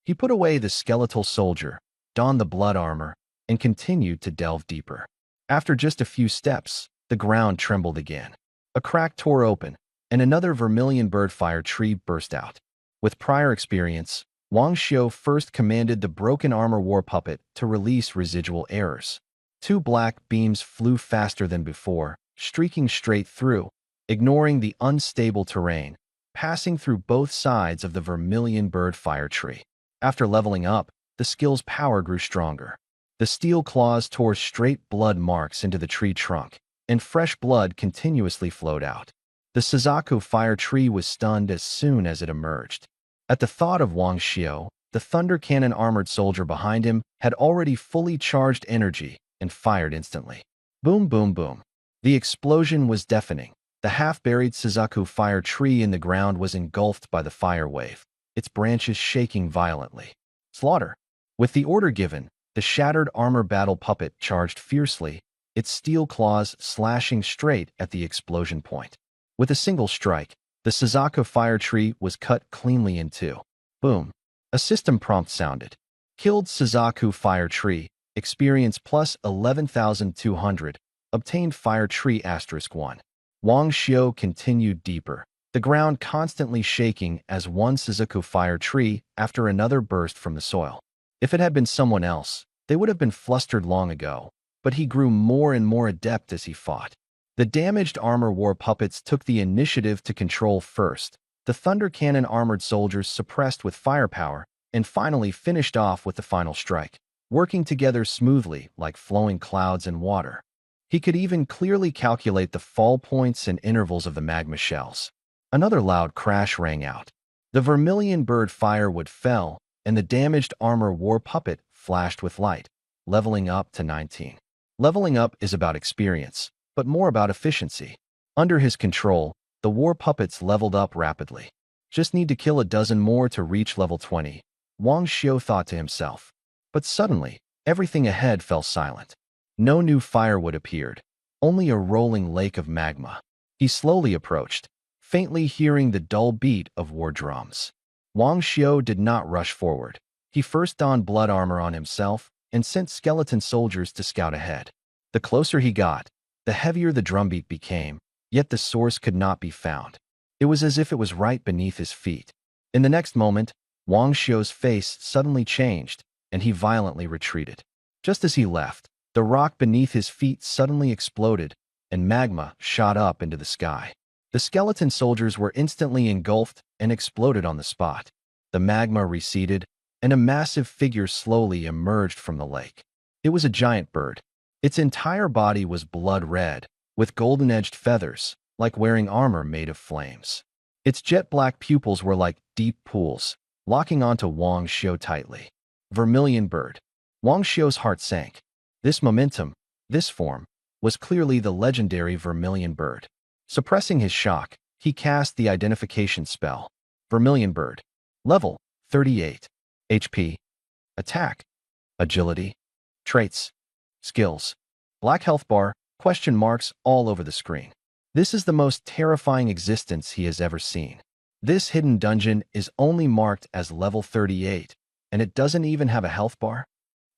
He put away the skeletal soldier, donned the blood armor, and continued to delve deeper. After just a few steps, the ground trembled again. A crack tore open, and another vermilion bird fire tree burst out. With prior experience, Wang Xiu first commanded the broken armor war puppet to release residual errors. 2 black beams flew faster than before, streaking straight through, ignoring the unstable terrain, passing through both sides of the vermilion bird fire tree. After leveling up, the skill's power grew stronger. The steel claws tore straight blood marks into the tree trunk, and fresh blood continuously flowed out. The Suzaku fire tree was stunned as soon as it emerged. At the thought of Wang Xiao, the Thunder Cannon armored soldier behind him had already fully charged energy and fired instantly. Boom, boom, boom. The explosion was deafening. The half-buried Suzaku fire tree in the ground was engulfed by the fire wave, its branches shaking violently. Slaughter. With the order given, the shattered armor battle puppet charged fiercely, its steel claws slashing straight at the explosion point. With a single strike, the Suzaku fire tree was cut cleanly in two. Boom. A system prompt sounded. Killed Suzaku fire tree, experience plus 11,200, obtained fire tree *1. Wang Xiao continued deeper, the ground constantly shaking as one Suzaku fire tree after another burst from the soil. If it had been someone else, they would have been flustered long ago, but he grew more and more adept as he fought. The damaged armor war puppets took the initiative to control first. The Thunder Cannon armored soldiers suppressed with firepower and finally finished off with the final strike, working together smoothly like flowing clouds in water. He could even clearly calculate the fall points and intervals of the magma shells. Another loud crash rang out. The vermilion bird firewood fell, and the damaged armor war puppet flashed with light, leveling up to 19. Leveling up is about experience, but more about efficiency. Under his control, the war puppets leveled up rapidly. Just need to kill a dozen more to reach level 20, Wang Xiao thought to himself. But suddenly, everything ahead fell silent. No new firewood appeared, only a rolling lake of magma. He slowly approached, faintly hearing the dull beat of war drums. Wang Xiao did not rush forward. He first donned blood armor on himself and sent skeleton soldiers to scout ahead. The closer he got, the heavier the drumbeat became, yet the source could not be found. It was as if it was right beneath his feet. In the next moment, Wang Xiao's face suddenly changed, and he violently retreated. Just as he left, the rock beneath his feet suddenly exploded, and magma shot up into the sky. The skeleton soldiers were instantly engulfed and exploded on the spot. The magma receded, and a massive figure slowly emerged from the lake. It was a giant bird. Its entire body was blood red, with golden-edged feathers, like wearing armor made of flames. Its jet-black pupils were like deep pools, locking onto Wang Xiao tightly. Vermilion bird. Wang Xiao's heart sank. This momentum, this form, was clearly the legendary vermilion bird. Suppressing his shock, he cast the identification spell. Vermilion bird. Level 38. HP. Attack. Agility. Traits. Skills. Black health bar, question marks all over the screen. This is the most terrifying existence he has ever seen. This hidden dungeon is only marked as level 38, and it doesn't even have a health bar?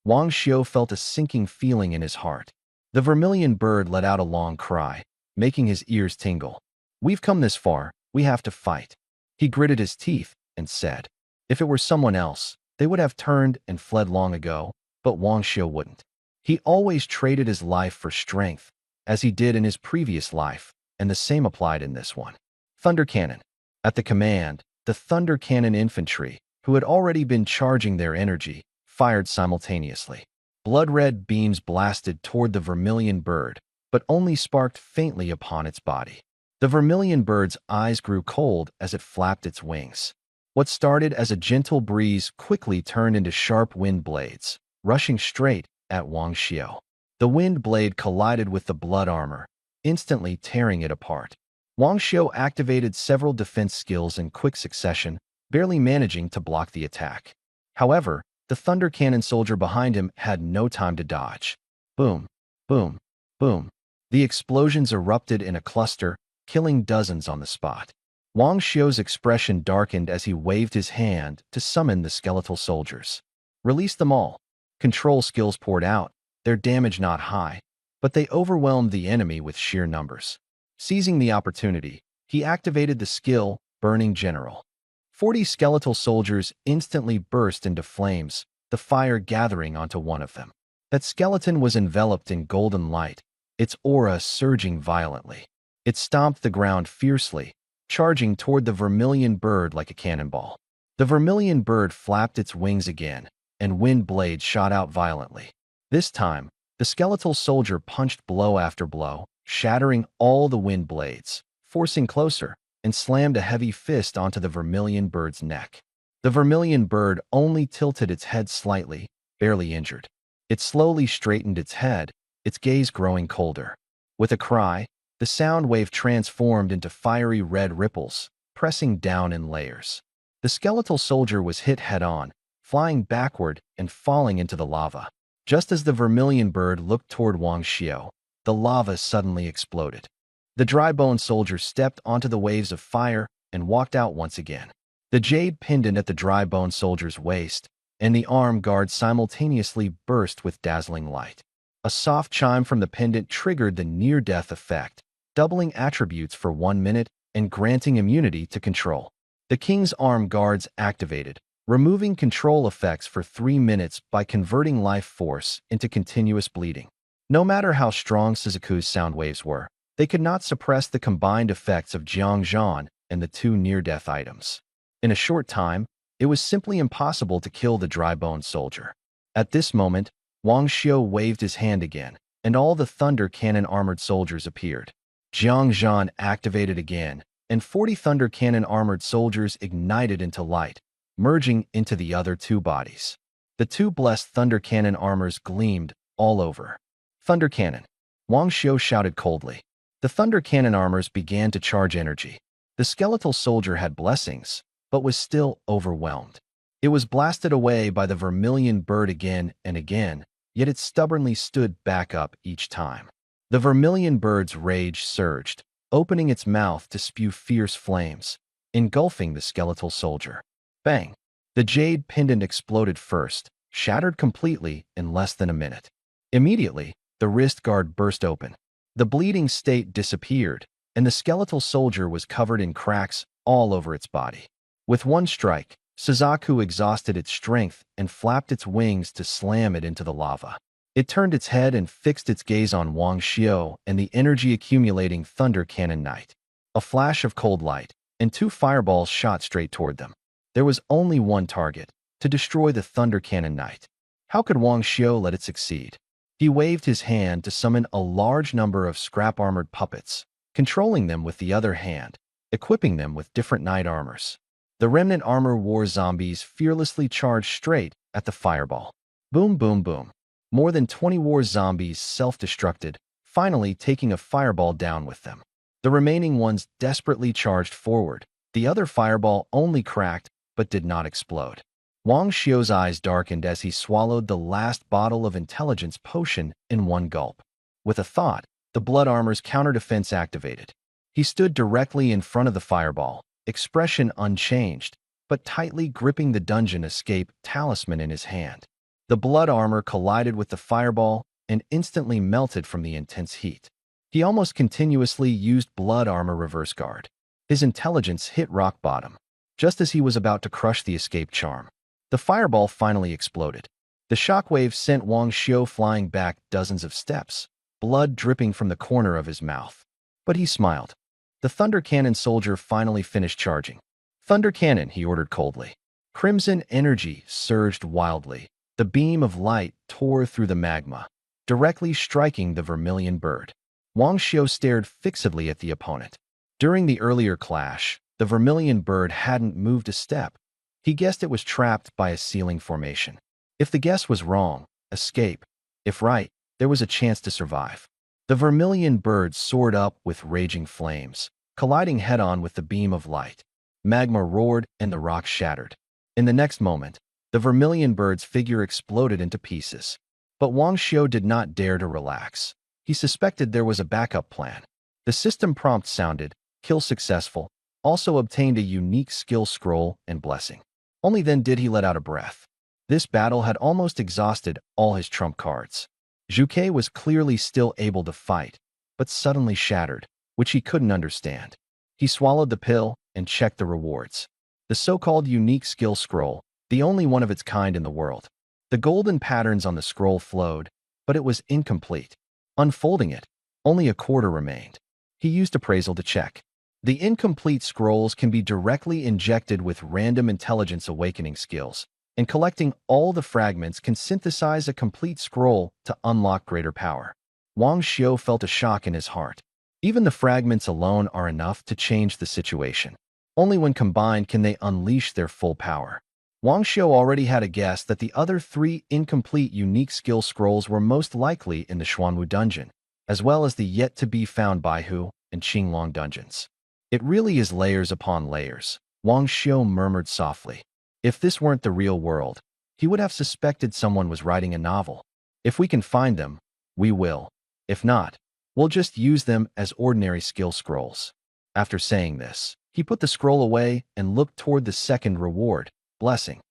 Wang Xiao felt a sinking feeling in his heart. The vermilion bird let out a long cry, making his ears tingle. We've come this far, we have to fight. He gritted his teeth and said. If it were someone else, they would have turned and fled long ago, but Wang Xiao wouldn't. He always traded his life for strength, as he did in his previous life, and the same applied in this one. Thunder Cannon. At the command, the Thunder Cannon infantry, who had already been charging their energy, fired simultaneously. Blood-red beams blasted toward the vermilion bird, but only sparked faintly upon its body. The vermilion bird's eyes grew cold as it flapped its wings. What started as a gentle breeze quickly turned into sharp wind blades, rushing straight at Wang Xiao. The wind blade collided with the blood armor, instantly tearing it apart. Wang Xiao activated several defense skills in quick succession, barely managing to block the attack. However, the Thunder Cannon soldier behind him had no time to dodge. Boom, boom, boom. The explosions erupted in a cluster, killing dozens on the spot. Wang Xiao's expression darkened as he waved his hand to summon the skeletal soldiers. Release them all. Control skills poured out, their damage not high, but they overwhelmed the enemy with sheer numbers. Seizing the opportunity, he activated the skill, Burning General. 40 skeletal soldiers instantly burst into flames, the fire gathering onto one of them. That skeleton was enveloped in golden light, its aura surging violently. It stomped the ground fiercely, charging toward the vermilion bird like a cannonball. The vermilion bird flapped its wings again, and wind blades shot out violently. This time, the skeletal soldier punched blow after blow, shattering all the wind blades, forcing closer, and slammed a heavy fist onto the vermilion bird's neck. The vermilion bird only tilted its head slightly, barely injured. It slowly straightened its head, its gaze growing colder. With a cry, the sound wave transformed into fiery red ripples, pressing down in layers. The skeletal soldier was hit head-on, flying backward and falling into the lava. Just as the vermilion bird looked toward Wang Xiao, the lava suddenly exploded. The dry-bone soldier stepped onto the waves of fire and walked out once again. The jade pendant at the dry-bone soldier's waist and the arm guard simultaneously burst with dazzling light. A soft chime from the pendant triggered the near-death effect, doubling attributes for 1 minute and granting immunity to control. The king's arm guards activated, removing control effects for 3 minutes by converting life force into continuous bleeding. No matter how strong Suzaku's sound waves were, they could not suppress the combined effects of Jiang Zhan and the 2 near-death items. In a short time, it was simply impossible to kill the dry-bone soldier. At this moment, Wang Xiao waved his hand again, and all the Thunder Cannon armored soldiers appeared. Jiang Zhan activated again, and 40 Thunder Cannon armored soldiers ignited into light, merging into the other 2 bodies. The 2 blessed Thunder Cannon armors gleamed all over. Thunder Cannon! Wang Xiao shouted coldly. The Thunder Cannon armors began to charge energy. The skeletal soldier had blessings, but was still overwhelmed. It was blasted away by the vermilion bird again and again, yet it stubbornly stood back up each time. The vermilion bird's rage surged, opening its mouth to spew fierce flames, engulfing the skeletal soldier. Bang! The jade pendant exploded first, shattered completely in less than a minute. Immediately, the wrist guard burst open. The bleeding state disappeared, and the skeletal soldier was covered in cracks all over its body. With one strike, Suzaku exhausted its strength and flapped its wings to slam it into the lava. It turned its head and fixed its gaze on Wang Xiao and the energy-accumulating Thunder Cannon Knight. A flash of cold light, and 2 fireballs shot straight toward them. There was only one target, to destroy the Thunder Cannon Knight. How could Wang Xiao let it succeed? He waved his hand to summon a large number of scrap-armored puppets, controlling them with the other hand, equipping them with different knight armors. The remnant armor war zombies fearlessly charged straight at the fireball. Boom, boom, boom. More than 20 war zombies self-destructed, finally taking a fireball down with them. The remaining ones desperately charged forward. The other fireball only cracked, but did not explode. Wang Xiao's eyes darkened as he swallowed the last bottle of intelligence potion in one gulp. With a thought, the blood armor's counter-defense activated. He stood directly in front of the fireball, expression unchanged, but tightly gripping the dungeon escape talisman in his hand. The blood armor collided with the fireball and instantly melted from the intense heat. He almost continuously used blood armor reverse guard. His intelligence hit rock bottom. Just as he was about to crush the escape charm, the fireball finally exploded. The shockwave sent Wang Xiao flying back dozens of steps, blood dripping from the corner of his mouth. But he smiled. The Thunder Cannon soldier finally finished charging. Thunder Cannon, he ordered coldly. Crimson energy surged wildly. The beam of light tore through the magma, directly striking the vermilion bird. Wang Xiao stared fixedly at the opponent. During the earlier clash, the vermilion bird hadn't moved a step. He guessed it was trapped by a ceiling formation. If the guess was wrong, escape. If right, there was a chance to survive. The vermilion bird soared up with raging flames, colliding head-on with the beam of light. Magma roared and the rocks shattered. In the next moment, the vermilion bird's figure exploded into pieces. But Wang Xiao did not dare to relax. He suspected there was a backup plan. The system prompt sounded, "Kill successful," also obtained a unique skill scroll and blessing. Only then did he let out a breath. This battle had almost exhausted all his trump cards. Zhuke was clearly still able to fight, but suddenly shattered, which he couldn't understand. He swallowed the pill and checked the rewards. The so-called unique skill scroll, the only one of its kind in the world. The golden patterns on the scroll flowed, but it was incomplete. Unfolding it, Only a quarter remained. He used appraisal to check. The incomplete scrolls can be directly injected with random intelligence awakening skills, and collecting all the fragments can synthesize a complete scroll to unlock greater power. Wang Xiu felt a shock in his heart. Even the fragments alone are enough to change the situation. Only when combined can they unleash their full power. Wang Xiu already had a guess that the other 3 incomplete unique skill scrolls were most likely in the Xuanwu dungeon, as well as the yet-to-be-found Baihu and Qinglong dungeons. It really is layers upon layers, Wang Xiu murmured softly. If this weren't the real world, he would have suspected someone was writing a novel. If we can find them, we will. If not, we'll just use them as ordinary skill scrolls. After saying this, he put the scroll away and looked toward the second reward, Blessing.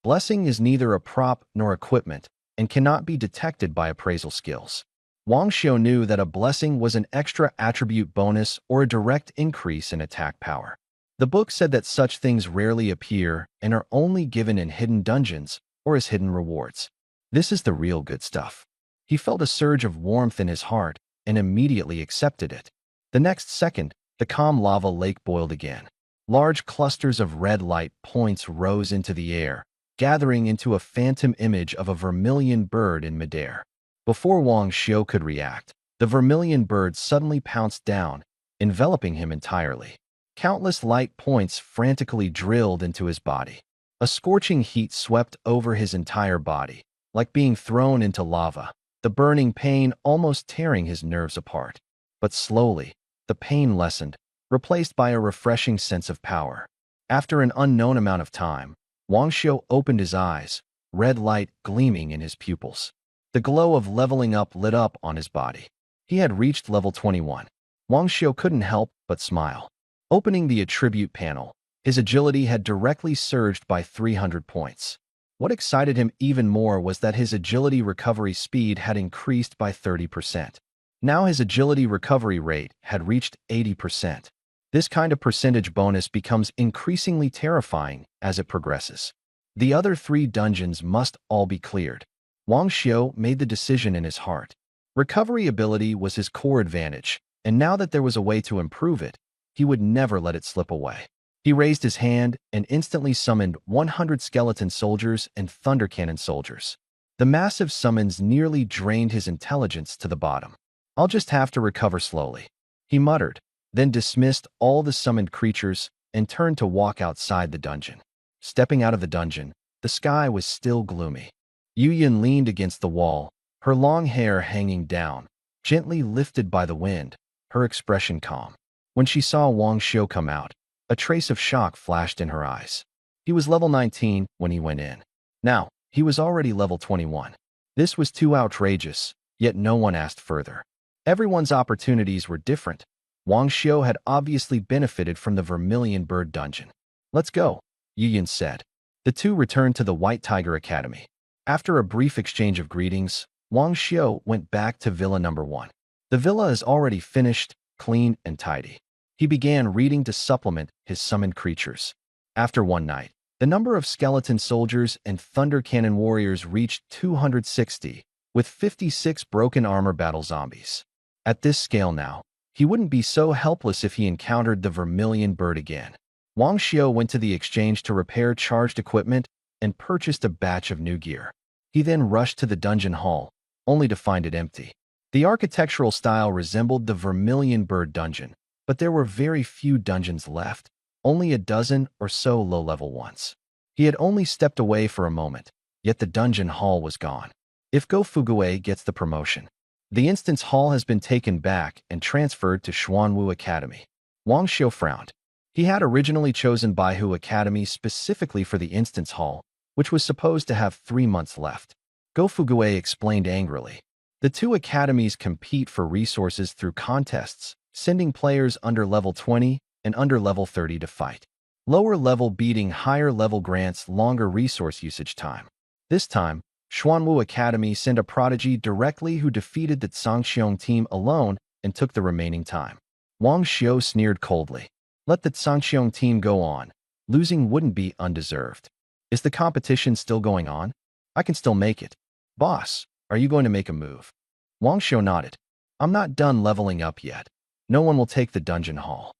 Blessing is neither a prop nor equipment and cannot be detected by appraisal skills. Wang Xiu knew that a blessing was an extra attribute bonus or a direct increase in attack power. The book said that such things rarely appear and are only given in hidden dungeons or as hidden rewards. This is the real good stuff. He felt a surge of warmth in his heart and immediately accepted it. The next second, the calm lava lake boiled again. Large clusters of red light points rose into the air, gathering into a phantom image of a vermilion bird in midair. Before Wang Xiu could react, the vermilion bird suddenly pounced down, enveloping him entirely. Countless light points frantically drilled into his body. A scorching heat swept over his entire body, like being thrown into lava, the burning pain almost tearing his nerves apart. But slowly, the pain lessened, replaced by a refreshing sense of power. After an unknown amount of time, Wang Xiu opened his eyes, red light gleaming in his pupils. The glow of leveling up lit up on his body. He had reached level 21. Wang Xiu couldn't help but smile. Opening the attribute panel, his agility had directly surged by 300 points. What excited him even more was that his agility recovery speed had increased by 30%. Now his agility recovery rate had reached 80%. This kind of percentage bonus becomes increasingly terrifying as it progresses. The other 3 dungeons must all be cleared. Wang Xiu made the decision in his heart. Recovery ability was his core advantage, and now that there was a way to improve it, he would never let it slip away. He raised his hand and instantly summoned 100 skeleton soldiers and thunder cannon soldiers. The massive summons nearly drained his intelligence to the bottom. I'll just have to recover slowly, he muttered, then dismissed all the summoned creatures and turned to walk outside the dungeon. Stepping out of the dungeon, the sky was still gloomy. Yu Yin leaned against the wall, her long hair hanging down, gently lifted by the wind, her expression calm. When she saw Wang Xiu come out, a trace of shock flashed in her eyes. He was level 19 when he went in. Now, he was already level 21. This was too outrageous, yet no one asked further. Everyone's opportunities were different. Wang Xiu had obviously benefited from the Vermilion Bird dungeon. Let's go, Yu Yin said. The two returned to the White Tiger Academy. After a brief exchange of greetings, Wang Xiu went back to Villa number 1. The villa is already finished, clean, and tidy. He began reading to supplement his summoned creatures. After one night, the number of skeleton soldiers and thunder cannon warriors reached 260, with 56 broken armor battle zombies. At this scale now, he wouldn't be so helpless if he encountered the Vermilion Bird again. Wang Xiu went to the exchange to repair charged equipment and purchased a batch of new gear. He then rushed to the dungeon hall, only to find it empty. The architectural style resembled the Vermilion Bird dungeon, but there were very few dungeons left, only a dozen or so low-level ones. He had only stepped away for a moment, yet the dungeon hall was gone. If Go Fuguei gets the promotion, the instance hall has been taken back and transferred to Xuanwu Academy. Wang Xiu frowned. He had originally chosen Baihu Academy specifically for the instance hall, which was supposed to have 3 months left. Go Fuguei explained angrily. The two academies compete for resources through contests, sending players under level 20 and under level 30 to fight. Lower level beating higher level grants longer resource usage time. This time, Xuanwu Academy sent a prodigy directly who defeated the Zhangxiong team alone and took the remaining time. Wang Xiu sneered coldly. Let the Zhangxiong team go on. Losing wouldn't be undeserved. Is the competition still going on? I can still make it. Boss, are you going to make a move? Wang Xiu nodded. I'm not done leveling up yet. No one will take the dungeon hall.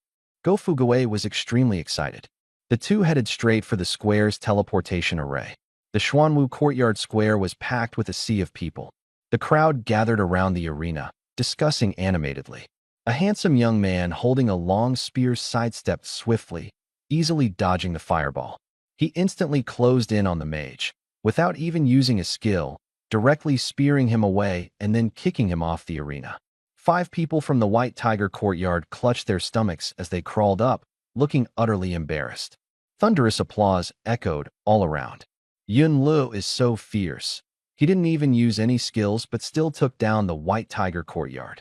Go Fuguei was extremely excited. The two headed straight for the square's teleportation array. The Xuanwu courtyard square was packed with a sea of people. The crowd gathered around the arena, discussing animatedly. A handsome young man holding a long spear sidestepped swiftly, easily dodging the fireball. He instantly closed in on the mage, without even using a skill, directly spearing him away and then kicking him off the arena. 5 people from the White Tiger courtyard clutched their stomachs as they crawled up, looking utterly embarrassed. Thunderous applause echoed all around. Yun Lu is so fierce. He didn't even use any skills but still took down the White Tiger courtyard.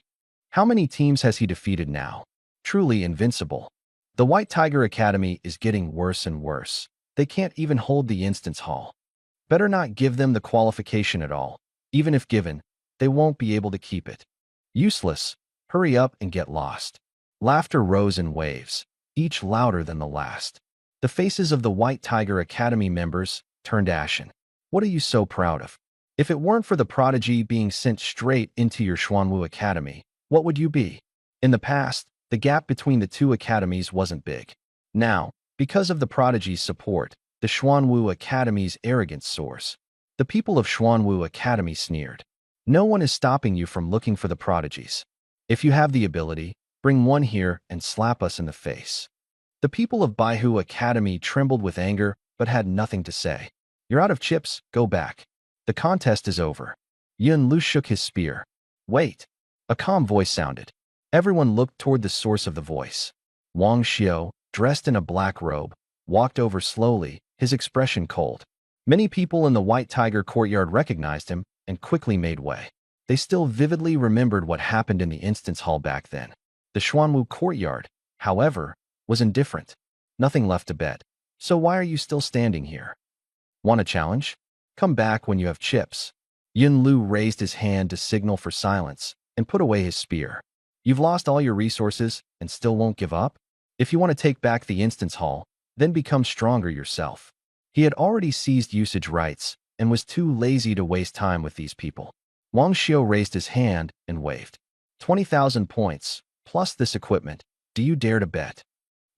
How many teams has he defeated now? Truly invincible. The White Tiger Academy is getting worse and worse. They can't even hold the instance hall. Better not give them the qualification at all. Even if given, they won't be able to keep it. Useless. Hurry up and get lost. Laughter rose in waves, each louder than the last. The faces of the White Tiger Academy members turned ashen. What are you so proud of? If it weren't for the prodigy being sent straight into your Xuanwu Academy, what would you be? In the past, the gap between the two academies wasn't big. Now, because of the prodigy's support, the Xuanwu Academy's arrogance soars. The people of Xuanwu Academy sneered. No one is stopping you from looking for the prodigies. If you have the ability, bring one here and slap us in the face. The people of Baihu Academy trembled with anger but had nothing to say. You're out of chips, go back. The contest is over. Yun Lu shook his spear. Wait. A calm voice sounded. Everyone looked toward the source of the voice. Wang Xiao, dressed in a black robe, walked over slowly, his expression cold. Many people in the White Tiger courtyard recognized him and quickly made way. They still vividly remembered what happened in the instance hall back then. The Xuanwu courtyard, however, was indifferent. Nothing left to bet. So why are you still standing here? Want a challenge? Come back when you have chips. Yun Lu raised his hand to signal for silence and put away his spear. You've lost all your resources and still won't give up? If you want to take back the instance hall, then become stronger yourself. He had already seized usage rights and was too lazy to waste time with these people. Wang Xiao raised his hand and waved. 20,000 points, plus this equipment. Do you dare to bet?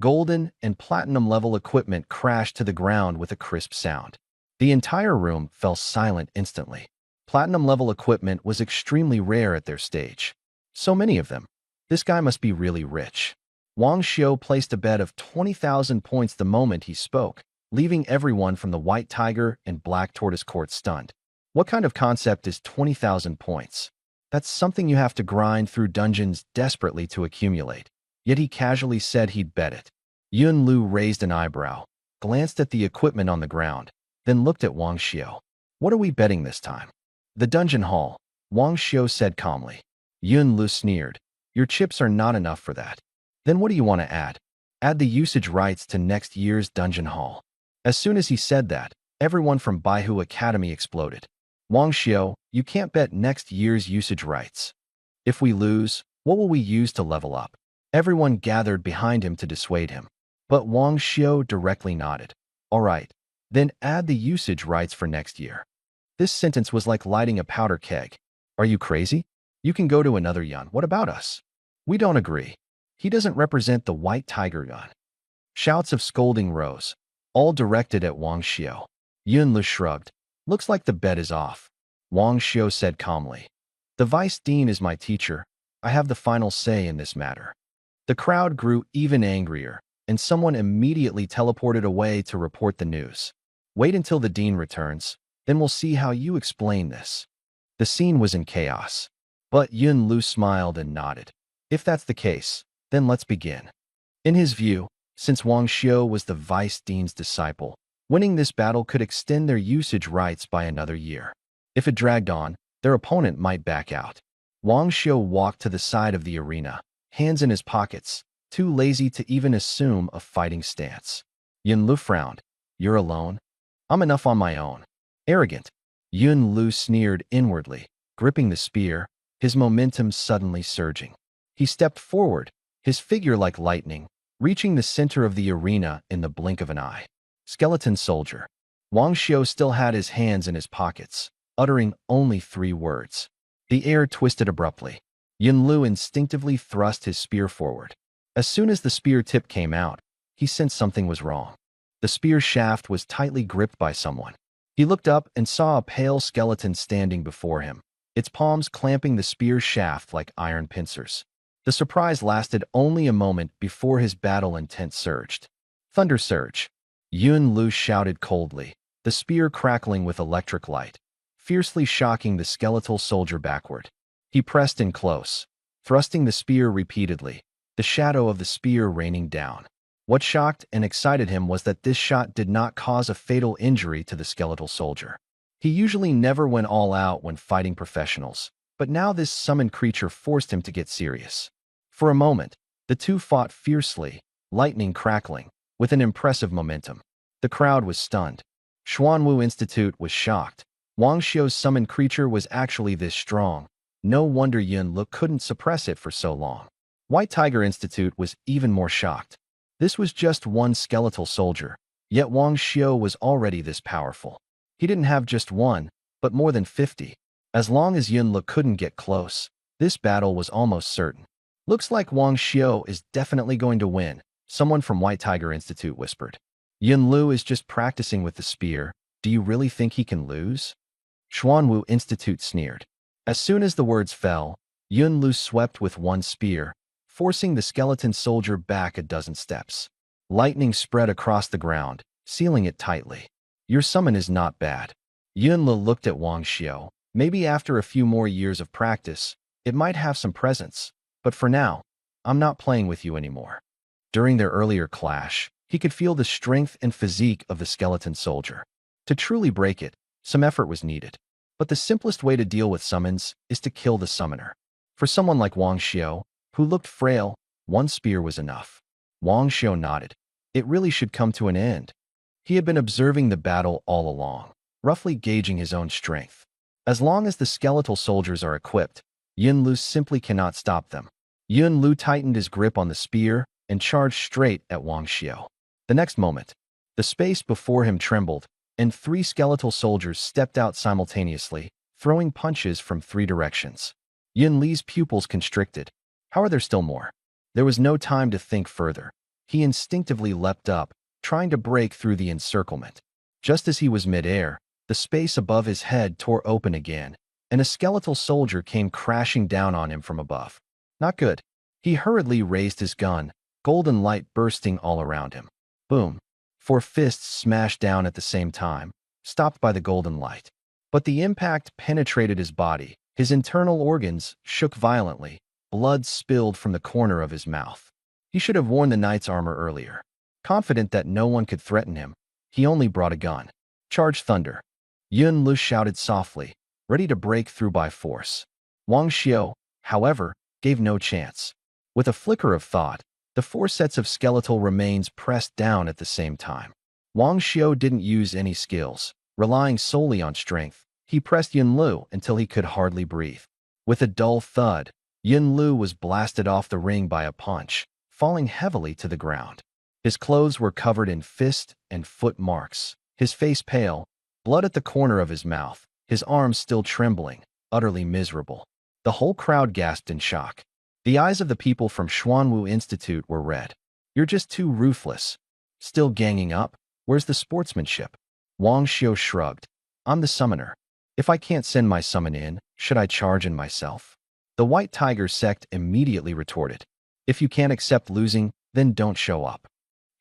Golden and platinum level equipment crashed to the ground with a crisp sound. The entire room fell silent instantly. Platinum level equipment was extremely rare at their stage. So many of them. This guy must be really rich. Wang Xiao placed a bet of 20,000 points the moment he spoke, leaving everyone from the White Tiger and Black Tortoise Court stunned. What kind of concept is 20,000 points? That's something you have to grind through dungeons desperately to accumulate. Yet he casually said he'd bet it. Yun Lu raised an eyebrow, glanced at the equipment on the ground, then looked at Wang Xiao. What are we betting this time? The dungeon hall, Wang Xiao said calmly. Yun Lu sneered. Your chips are not enough for that. Then what do you want to add? Add the usage rights to next year's dungeon hall. As soon as he said that, everyone from Baihu Academy exploded. Wang Xiao, you can't bet next year's usage rights. If we lose, what will we use to level up? Everyone gathered behind him to dissuade him. But Wang Xiao directly nodded. All right, then add the usage rights for next year. This sentence was like lighting a powder keg. Are you crazy? You can go to another Yun. What about us? We don't agree. He doesn't represent the White Tiger Yun. Shouts of scolding rose, all directed at Wang Xiao. Yun Lu shrugged. Looks like the bet is off. Wang Xiao said calmly. The vice dean is my teacher. I have the final say in this matter. The crowd grew even angrier, and someone immediately teleported away to report the news. Wait until the dean returns, then we'll see how you explain this. The scene was in chaos. But Yun Lu smiled and nodded. If that's the case, then let's begin. In his view, since Wang Xiao was the vice dean's disciple, winning this battle could extend their usage rights by another year. If it dragged on, their opponent might back out. Wang Xiao walked to the side of the arena, hands in his pockets, too lazy to even assume a fighting stance. Yun Lu frowned. You're alone? I'm enough on my own. Arrogant. Yun Lu sneered inwardly, gripping the spear, his momentum suddenly surging. He stepped forward, his figure like lightning, reaching the center of the arena in the blink of an eye. Skeleton soldier. Wang Xiao still had his hands in his pockets, uttering only 3 words. The air twisted abruptly. Yunlu instinctively thrust his spear forward. As soon as the spear tip came out, he sensed something was wrong. The spear shaft was tightly gripped by someone. He looked up and saw a pale skeleton standing before him, its palms clamping the spear shaft like iron pincers. The surprise lasted only a moment before his battle intent surged. Thunder surge. Yun Lu shouted coldly, the spear crackling with electric light, fiercely shocking the skeletal soldier backward. He pressed in close, thrusting the spear repeatedly, the shadow of the spear raining down. What shocked and excited him was that this shot did not cause a fatal injury to the skeletal soldier. He usually never went all out when fighting professionals, but now this summoned creature forced him to get serious. For a moment, the two fought fiercely, lightning crackling, with an impressive momentum. The crowd was stunned. Xuanwu Institute was shocked. Wang Xiu's summoned creature was actually this strong. No wonder Yun Lu couldn't suppress it for so long. White Tiger Institute was even more shocked. This was just one skeletal soldier, yet Wang Xiu was already this powerful. He didn't have just one, but more than 50. As long as Yun Lu couldn't get close, this battle was almost certain. Looks like Wang Xiu is definitely going to win, someone from White Tiger Institute whispered. Yun Lu is just practicing with the spear. Do you really think he can lose? Xuanwu Institute sneered. As soon as the words fell, Yun Lu swept with one spear, forcing the skeleton soldier back a dozen steps. Lightning spread across the ground, sealing it tightly. Your summon is not bad. Yun Lu looked at Wang Xiu. Maybe after a few more years of practice, it might have some presence. But for now, I'm not playing with you anymore. During their earlier clash, he could feel the strength and physique of the skeleton soldier. To truly break it, some effort was needed. But the simplest way to deal with summons is to kill the summoner. For someone like Wang Xiu, who looked frail, one spear was enough. Wang Xiu nodded. It really should come to an end. He had been observing the battle all along, roughly gauging his own strength. As long as the skeletal soldiers are equipped, Yun Lu simply cannot stop them. Yun Lu tightened his grip on the spear and charged straight at Wang Xiu. The next moment, the space before him trembled, and three skeletal soldiers stepped out simultaneously, throwing punches from three directions. Yun Li's pupils constricted. How are there still more? There was no time to think further. He instinctively leapt up, trying to break through the encirclement. Just as he was midair, the space above his head tore open again, and a skeletal soldier came crashing down on him from above. Not good. He hurriedly raised his gun, golden light bursting all around him. Boom. Four fists smashed down at the same time, stopped by the golden light. But the impact penetrated his body. His internal organs shook violently. Blood spilled from the corner of his mouth. He should have worn the knight's armor earlier. Confident that no one could threaten him, he only brought a gun. Charge thunder. Yun Lu shouted softly, ready to break through by force. Wang Xiu, however, gave no chance. With a flicker of thought, the four sets of skeletal remains pressed down at the same time. Wang Xiu didn't use any skills. Relying solely on strength, he pressed Yun Lu until he could hardly breathe. With a dull thud, Yun Lu was blasted off the ring by a punch, falling heavily to the ground. His clothes were covered in fist and foot marks, his face pale, blood at the corner of his mouth, his arms still trembling, utterly miserable. The whole crowd gasped in shock. The eyes of the people from Xuanwu Institute were red. You're just too ruthless. Still ganging up? Where's the sportsmanship? Wang Xiu shrugged. I'm the summoner. If I can't send my summon in, should I charge in myself? The White Tiger sect immediately retorted. If you can't accept losing, then don't show up.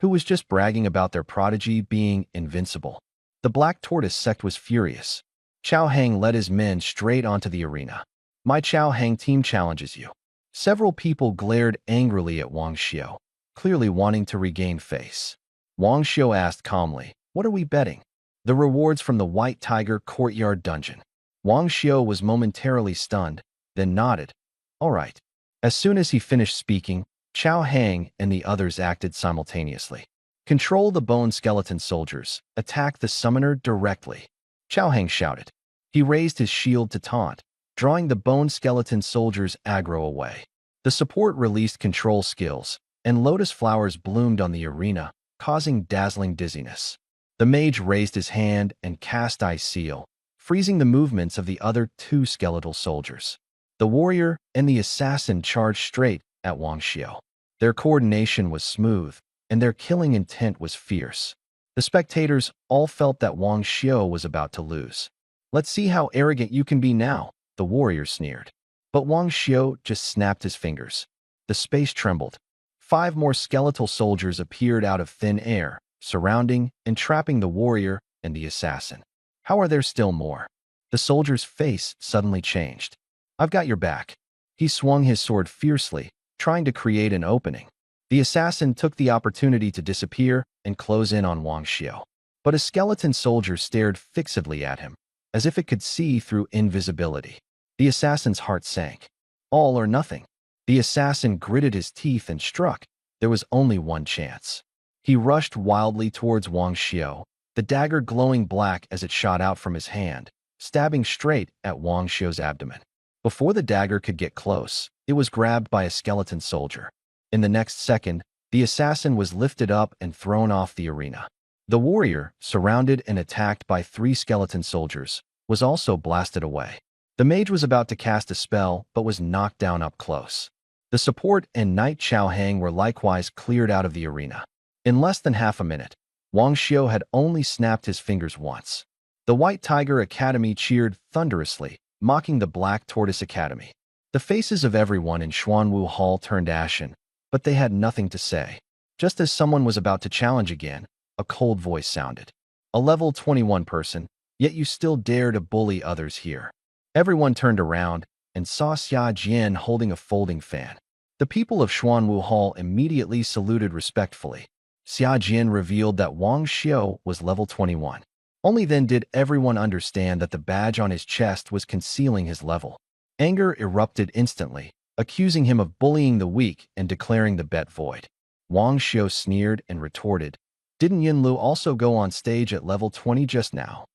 Who was just bragging about their prodigy being invincible? The Black Tortoise sect was furious. Chao Hang led his men straight onto the arena. My Chao Hang team challenges you. Several people glared angrily at Wang Xiu, clearly wanting to regain face. Wang Xiu asked calmly, what are we betting? The rewards from the White Tiger courtyard dungeon. Wang Xiu was momentarily stunned, then nodded. All right. As soon as he finished speaking, Chao Hang and the others acted simultaneously. Control the bone skeleton soldiers. Attack the summoner directly. Chao Hang shouted. He raised his shield to taunt, drawing the bone skeleton soldiers' aggro away. The support released control skills, and lotus flowers bloomed on the arena, causing dazzling dizziness. The mage raised his hand and cast Ice Seal, freezing the movements of the other two skeletal soldiers. The warrior and the assassin charged straight at Wang Xiao. Their coordination was smooth, and their killing intent was fierce. The spectators all felt that Wang Xiao was about to lose. "Let's see how arrogant you can be now," the warrior sneered. But Wang Xiao just snapped his fingers. The space trembled. 5 more skeletal soldiers appeared out of thin air, surrounding and trapping the warrior and the assassin. "How are there still more?" The soldier's face suddenly changed. "I've got your back." He swung his sword fiercely, trying to create an opening. The assassin took the opportunity to disappear and close in on Wang Xiao. But a skeleton soldier stared fixedly at him, as if it could see through invisibility. The assassin's heart sank. All or nothing. The assassin gritted his teeth and struck. There was only one chance. He rushed wildly towards Wang Xiao, the dagger glowing black as it shot out from his hand, stabbing straight at Wang Xiao's abdomen. Before the dagger could get close, it was grabbed by a skeleton soldier. In the next second, the assassin was lifted up and thrown off the arena. The warrior, surrounded and attacked by 3 skeleton soldiers, was also blasted away. The mage was about to cast a spell but was knocked down up close. The support and Knight Chao Hang were likewise cleared out of the arena. In less than half a minute, Wang Xiao had only snapped his fingers once. The White Tiger Academy cheered thunderously, mocking the Black Tortoise Academy. The faces of everyone in Xuanwu Hall turned ashen, but they had nothing to say. Just as someone was about to challenge again, a cold voice sounded. "A level 21 person, yet you still dare to bully others here." Everyone turned around and saw Xia Jian holding a folding fan. The people of Xuanwu Hall immediately saluted respectfully. Xia Jian revealed that Wang Xiao was level 21. Only then did everyone understand that the badge on his chest was concealing his level. Anger erupted instantly, accusing him of bullying the weak and declaring the bet void. Wang Xiao sneered and retorted, "Didn't Yin Lu also go on stage at level 20 just now?"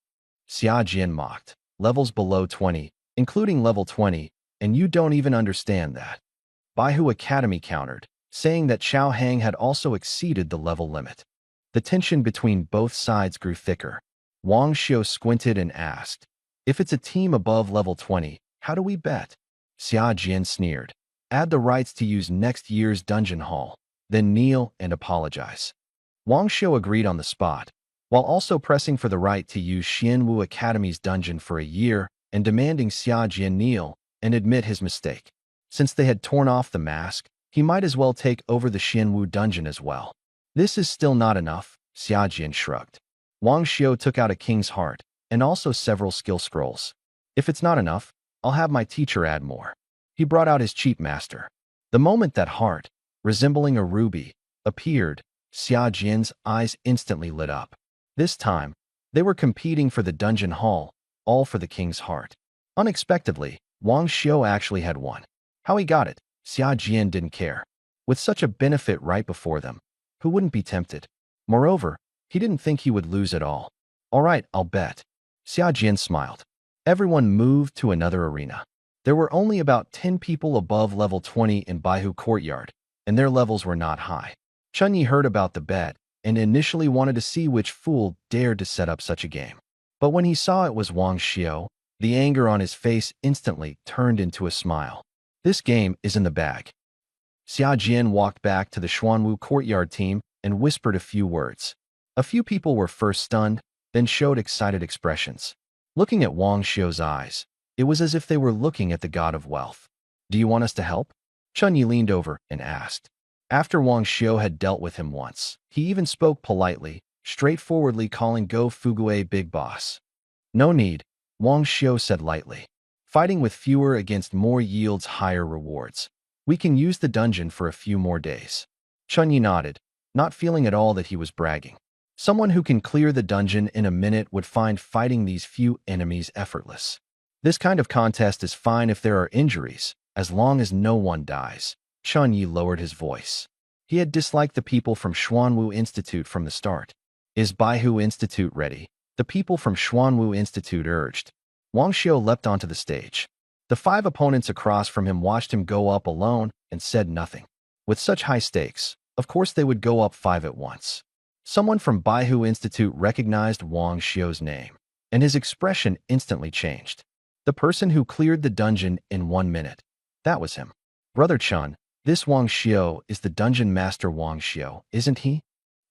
Xia Jian mocked, "Levels below 20, including level 20, and you don't even understand that." Baihu Academy countered, saying that Chao Hang had also exceeded the level limit. The tension between both sides grew thicker. Wang Xiao squinted and asked, "If it's a team above level 20, how do we bet?" Xia Jian sneered, "Add the rights to use next year's dungeon hall, then kneel and apologize." Wang Xiao agreed on the spot, while also pressing for the right to use Xianwu Academy's dungeon for a year and demanding Xia Jian kneel and admit his mistake. Since they had torn off the mask, he might as well take over the Xianwu dungeon as well. "This is still not enough," Xia Jian shrugged. Wang Xiao took out a king's heart and also several skill scrolls. "If it's not enough, I'll have my teacher add more." He brought out his cheap master. The moment that heart, resembling a ruby, appeared, Xia Jian's eyes instantly lit up. This time, they were competing for the dungeon hall, all for the king's heart. Unexpectedly, Wang Xiao actually had one. How he got it, Xia Jian didn't care. With such a benefit right before them, who wouldn't be tempted? Moreover, he didn't think he would lose at all. "All right, I'll bet." Xia Jian smiled. Everyone moved to another arena. There were only about 10 people above level 20 in Baihu Courtyard, and their levels were not high. Chunyi heard about the bet and initially wanted to see which fool dared to set up such a game. But when he saw it was Wang Xiao, the anger on his face instantly turned into a smile. "This game is in the bag." Xia Jian walked back to the Xuanwu Courtyard team and whispered a few words. A few people were first stunned, then showed excited expressions. Looking at Wang Xiao's eyes, it was as if they were looking at the god of wealth. "Do you want us to help?" Chunyi leaned over and asked. After Wang Xiao had dealt with him once, he even spoke politely, straightforwardly calling Go Fugue Big Boss. "No need," Wang Xiao said lightly. "Fighting with fewer against more yields higher rewards. We can use the dungeon for a few more days." Chunyi nodded, not feeling at all that he was bragging. Someone who can clear the dungeon in a minute would find fighting these few enemies effortless. This kind of contest is fine if there are injuries, as long as no one dies. Chunyi lowered his voice. He had disliked the people from Xuanwu Institute from the start. "Is Baihu Institute ready?" the people from Xuanwu Institute urged. Wang Xiao leapt onto the stage. The 5 opponents across from him watched him go up alone and said nothing. With such high stakes, of course they would go up 5 at once. Someone from Baihu Institute recognized Wang Xiao's name, and his expression instantly changed. The person who cleared the dungeon in 1 minute. That was him. Brother Chun, this Wang Xiao is the dungeon master Wang Xiao, isn't he?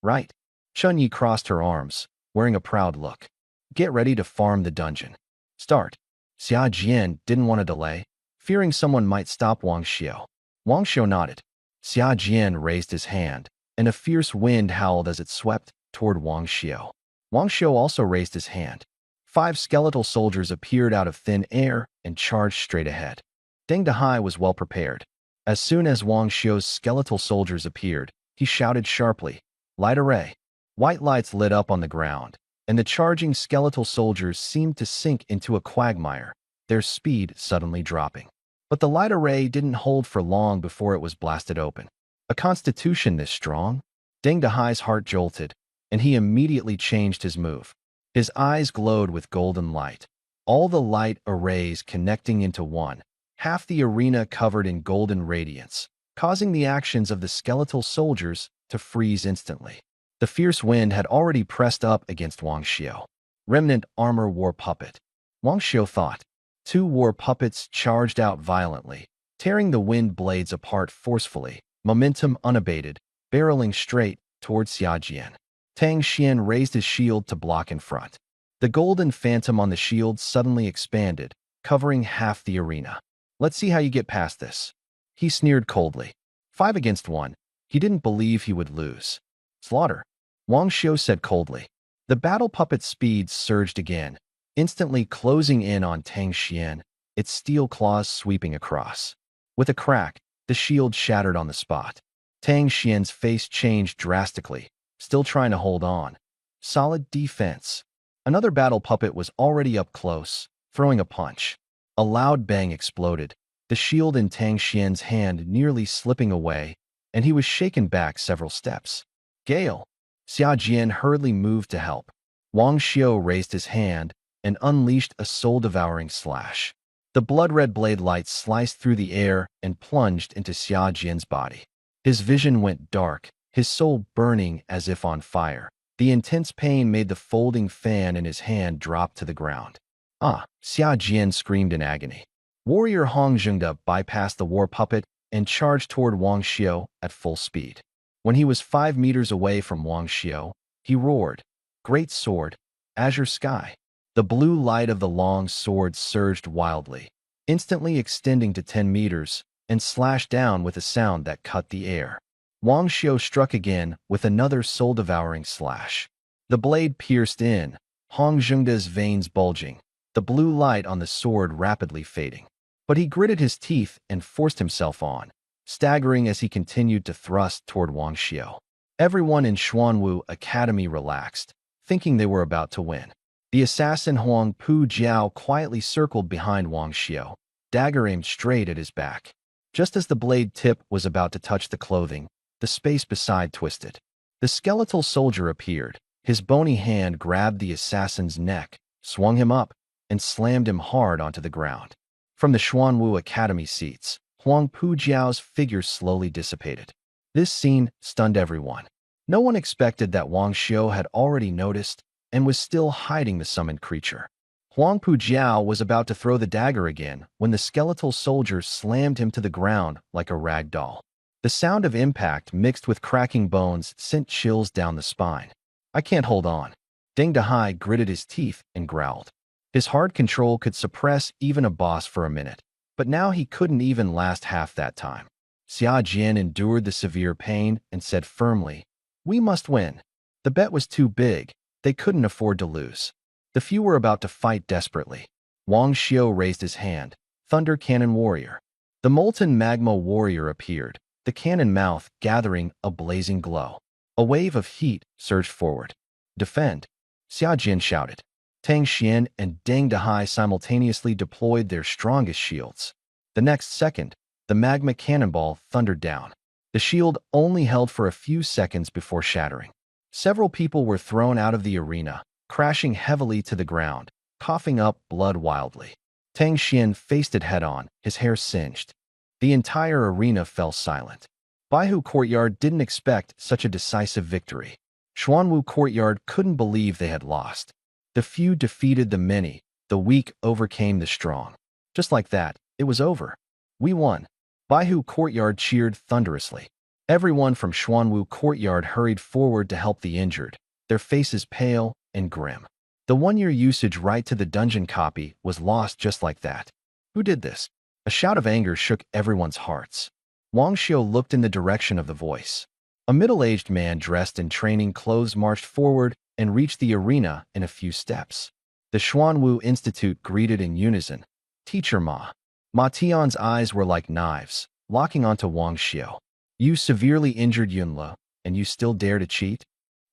Right. Chun Yi crossed her arms, wearing a proud look. Get ready to farm the dungeon. Start. Xia Jian didn't want to delay, fearing someone might stop Wang Xiao. Wang Xiao nodded. Xia Jian raised his hand, and a fierce wind howled as it swept toward Wang Xiao. Wang Xiao also raised his hand. 5 skeletal soldiers appeared out of thin air and charged straight ahead. Deng Dehai was well prepared. As soon as Wang Xiao's skeletal soldiers appeared, he shouted sharply, "Light array!" White lights lit up on the ground, and the charging skeletal soldiers seemed to sink into a quagmire, their speed suddenly dropping. But the light array didn't hold for long before it was blasted open. A constitution this strong? Deng Dehai's heart jolted, and he immediately changed his move. His eyes glowed with golden light, all the light arrays connecting into one, half the arena covered in golden radiance, causing the actions of the skeletal soldiers to freeze instantly. The fierce wind had already pressed up against Wang Xiao. Remnant armor war puppet. Wang Xiao thought. 2 war puppets charged out violently, tearing the wind blades apart forcefully, momentum unabated, barreling straight towards Xia Jian. Tang Xian raised his shield to block in front. The golden phantom on the shield suddenly expanded, covering half the arena. Let's see how you get past this. He sneered coldly. 5 against 1. He didn't believe he would lose. Slaughter. Wang Xiao said coldly. The battle puppet's speed surged again, instantly closing in on Tang Xian, its steel claws sweeping across. With a crack, the shield shattered on the spot. Tang Xian's face changed drastically, still trying to hold on. Solid defense. Another battle puppet was already up close, throwing a punch. A loud bang exploded, the shield in Tang Xian's hand nearly slipping away, and he was shaken back several steps. Gale. Xia Jian hurriedly moved to help. Wang Xiao raised his hand and unleashed a soul-devouring slash. The blood-red blade light sliced through the air and plunged into Xia Jian's body. His vision went dark, his soul burning as if on fire. The intense pain made the folding fan in his hand drop to the ground. Ah! Xia Jian screamed in agony. Warrior Hong Zhengde bypassed the war puppet and charged toward Wang Xiao at full speed. When he was 5 meters away from Wang Xiao, he roared, "Great sword, azure sky." The blue light of the long sword surged wildly, instantly extending to 10 meters, and slashed down with a sound that cut the air. Wang Xiao struck again with another soul-devouring slash. The blade pierced in, Hong Zhengde's veins bulging, the blue light on the sword rapidly fading. But he gritted his teeth and forced himself on, staggering as he continued to thrust toward Wang Xiao. Everyone in Xuanwu Academy relaxed, thinking they were about to win. The assassin Huang Pu Jiao quietly circled behind Wang Xiao, dagger aimed straight at his back. Just as the blade tip was about to touch the clothing, the space beside twisted. The skeletal soldier appeared. His bony hand grabbed the assassin's neck, swung him up, and slammed him hard onto the ground. From the Xuanwu Academy seats, Huang Pu Jiao's figure slowly dissipated. This scene stunned everyone. No one expected that Wang Xiao had already noticed and was still hiding the summoned creature. Huang Pu Jiao was about to throw the dagger again when the skeletal soldier slammed him to the ground like a rag doll. The sound of impact mixed with cracking bones sent chills down the spine. I can't hold on. Deng Dehai gritted his teeth and growled. His hard control could suppress even a boss for a minute, but now he couldn't even last half that time. Xia Jian endured the severe pain and said firmly, "We must win." The bet was too big. They couldn't afford to lose. The few were about to fight desperately. Wang Xiao raised his hand. Thunder Cannon Warrior. The molten magma warrior appeared, the cannon mouth gathering a blazing glow. A wave of heat surged forward. "Defend!" Xia Jian shouted. Tang Xian and Deng Dehai simultaneously deployed their strongest shields. The next second, the magma cannonball thundered down. The shield only held for a few seconds before shattering. Several people were thrown out of the arena, crashing heavily to the ground, coughing up blood wildly. Tang Xian faced it head-on, his hair singed. The entire arena fell silent. Baihu Courtyard didn't expect such a decisive victory. Xuanwu Courtyard couldn't believe they had lost. The few defeated the many, The weak overcame the strong. Just like that, it was over. We won. Baihu Courtyard cheered thunderously. Everyone from Xuanwu Courtyard hurried forward to help the injured, their faces pale and grim. The one-year usage right to the dungeon copy was lost just like that. Who did this? A shout of anger shook everyone's hearts. Wang Xiu looked in the direction of the voice. A middle-aged man dressed in training clothes marched forward and reached the arena in a few steps. The Xuanwu Institute greeted in unison. Teacher Ma. Ma Tian's eyes were like knives, locking onto Wang Xiu. You severely injured Yunlu, and you still dare to cheat?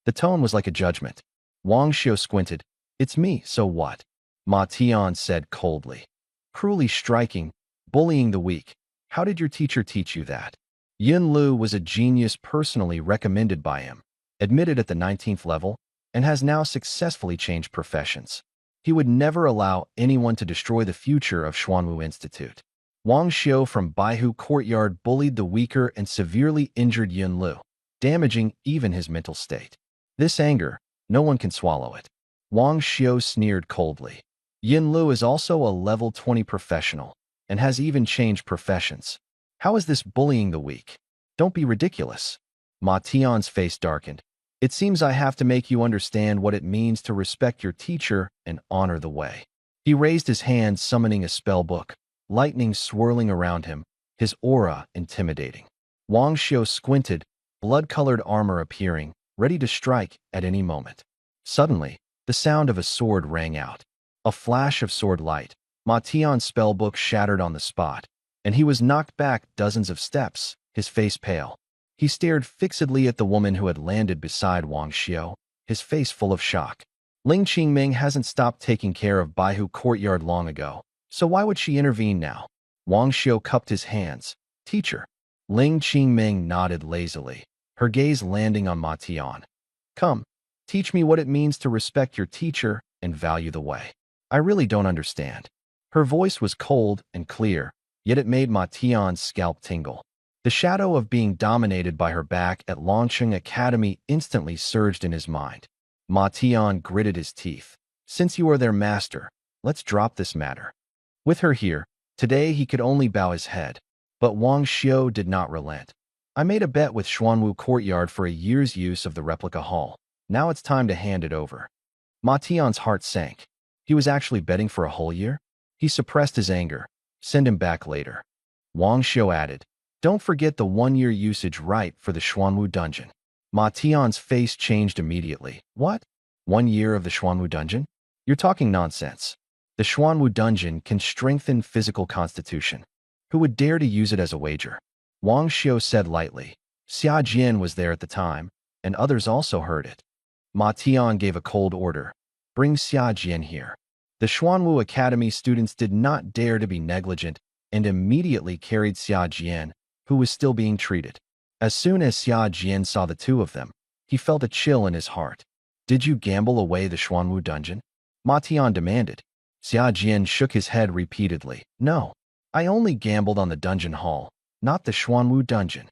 The tone was like a judgment. Wang Xiu squinted. It's me, so what? Ma Tian said coldly. Cruelly striking, bullying the weak. How did your teacher teach you that? Yunlu was a genius personally recommended by him, admitted at the 19th level, and has now successfully changed professions. He would never allow anyone to destroy the future of Xuanwu Institute. Wang Xiu from Baihu Courtyard bullied the weaker and severely injured Yunlu, damaging even his mental state. This anger, no one can swallow it. Wang Xiu sneered coldly. Yunlu is also a level 20 professional, and has even changed professions. How is this bullying the weak? Don't be ridiculous. Ma Tian's face darkened. It seems I have to make you understand what it means to respect your teacher and honor the way. He raised his hand, summoning a spell book, lightning swirling around him, his aura intimidating. Wang Xiu squinted, blood-colored armor appearing, ready to strike at any moment. Suddenly, the sound of a sword rang out. A flash of sword light. Ma Tian's spellbook shattered on the spot, and he was knocked back dozens of steps, his face pale. He stared fixedly at the woman who had landed beside Wang Xiu, his face full of shock. Ling Qingming hasn't stopped taking care of Baihu Courtyard long ago, so why would she intervene now? Wang Xiu cupped his hands. Teacher. Ling Qingming nodded lazily, her gaze landing on Ma Tian. Come, teach me what it means to respect your teacher and value the way. I really don't understand. Her voice was cold and clear, yet it made Ma Tian's scalp tingle. The shadow of being dominated by her back at Longqing Academy instantly surged in his mind. Ma Tian gritted his teeth. Since you are their master, let's drop this matter. With her here, today he could only bow his head. But Wang Xiu did not relent. I made a bet with Xuanwu Courtyard for a year's use of the replica hall. Now it's time to hand it over. Ma Tian's heart sank. He was actually betting for a whole year? He suppressed his anger. Send him back later. Wang Xiu added, don't forget the one-year usage right for the Xuanwu dungeon. Ma Tian's face changed immediately. What? 1 year of the Xuanwu dungeon? You're talking nonsense. The Xuanwu dungeon can strengthen physical constitution. Who would dare to use it as a wager? Wang Xiu said lightly. Xia Jian was there at the time, and others also heard it. Ma Tian gave a cold order. Bring Xia Jian here. The Xuanwu Academy students did not dare to be negligent and immediately carried Xia Jian, who was still being treated. As soon as Xia Jian saw the two of them, he felt a chill in his heart. Did you gamble away the Xuanwu dungeon? Ma Tian demanded. Xia Jian shook his head repeatedly. No, I only gambled on the dungeon hall, not the Xuanwu dungeon.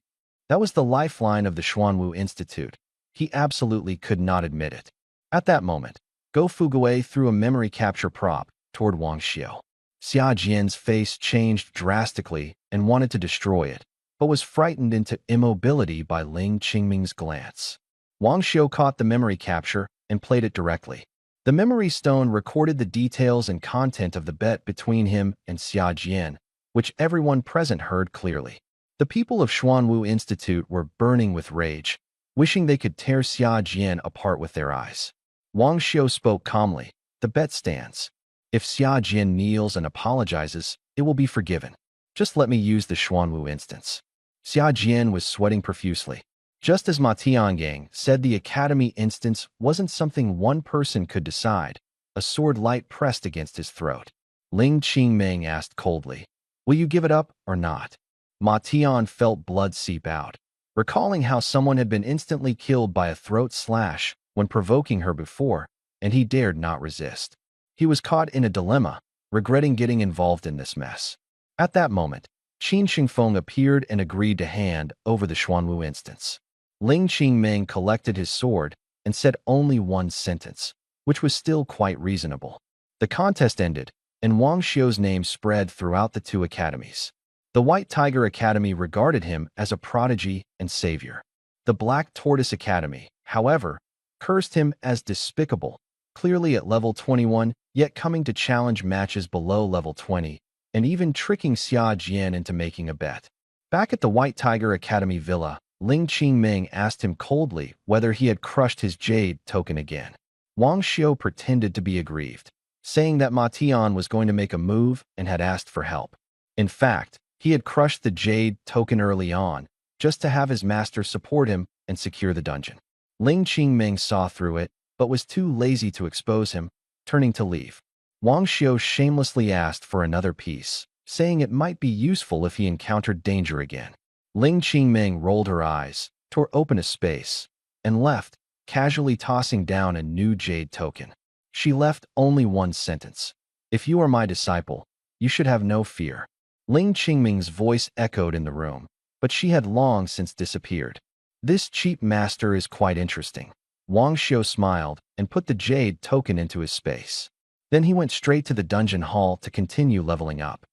That was the lifeline of the Xuanwu Institute. He absolutely could not admit it. At that moment, Go Fugue threw a memory capture prop toward Wang Xiu. Xia Jian's face changed drastically and wanted to destroy it, but was frightened into immobility by Ling Qingming's glance. Wang Xiu caught the memory capture and played it directly. The memory stone recorded the details and content of the bet between him and Xia Jian, which everyone present heard clearly. The people of Xuanwu Institute were burning with rage, wishing they could tear Xia Jian apart with their eyes. Wang Xiu spoke calmly. The bet stands. If Xia Jian kneels and apologizes, it will be forgiven. Just let me use the Xuanwu instance. Xia Jian was sweating profusely. Just as Ma Tiangang said, the academy instance wasn't something one person could decide. A sword light pressed against his throat. Ling Qingming asked coldly, will you give it up or not? Ma Tian felt blood seep out, recalling how someone had been instantly killed by a throat slash when provoking her before, and he dared not resist. He was caught in a dilemma, regretting getting involved in this mess. At that moment, Qin Xingfeng appeared and agreed to hand over the Xuanwu instance. Ling Qingming collected his sword and said only one sentence, which was still quite reasonable. The contest ended, and Wang Xiu's name spread throughout the two academies. The White Tiger Academy regarded him as a prodigy and savior. The Black Tortoise Academy, however, cursed him as despicable, clearly at level 21, yet coming to challenge matches below level 20, and even tricking Xia Jian into making a bet. Back at the White Tiger Academy villa, Ling Qingming asked him coldly whether he had crushed his jade token again. Wang Xiu pretended to be aggrieved, saying that Ma Tian was going to make a move and had asked for help. In fact, he had crushed the jade token early on, just to have his master support him and secure the dungeon. Ling Qingming saw through it, but was too lazy to expose him, turning to leave. Wang Xiu shamelessly asked for another piece, saying it might be useful if he encountered danger again. Ling Qingming rolled her eyes, tore open a space, and left, casually tossing down a new jade token. She left only one sentence. "If you are my disciple, you should have no fear." Ling Qingming's voice echoed in the room, but she had long since disappeared. This cheap master is quite interesting. Wang Xiu smiled and put the jade token into his space. Then he went straight to the dungeon hall to continue leveling up.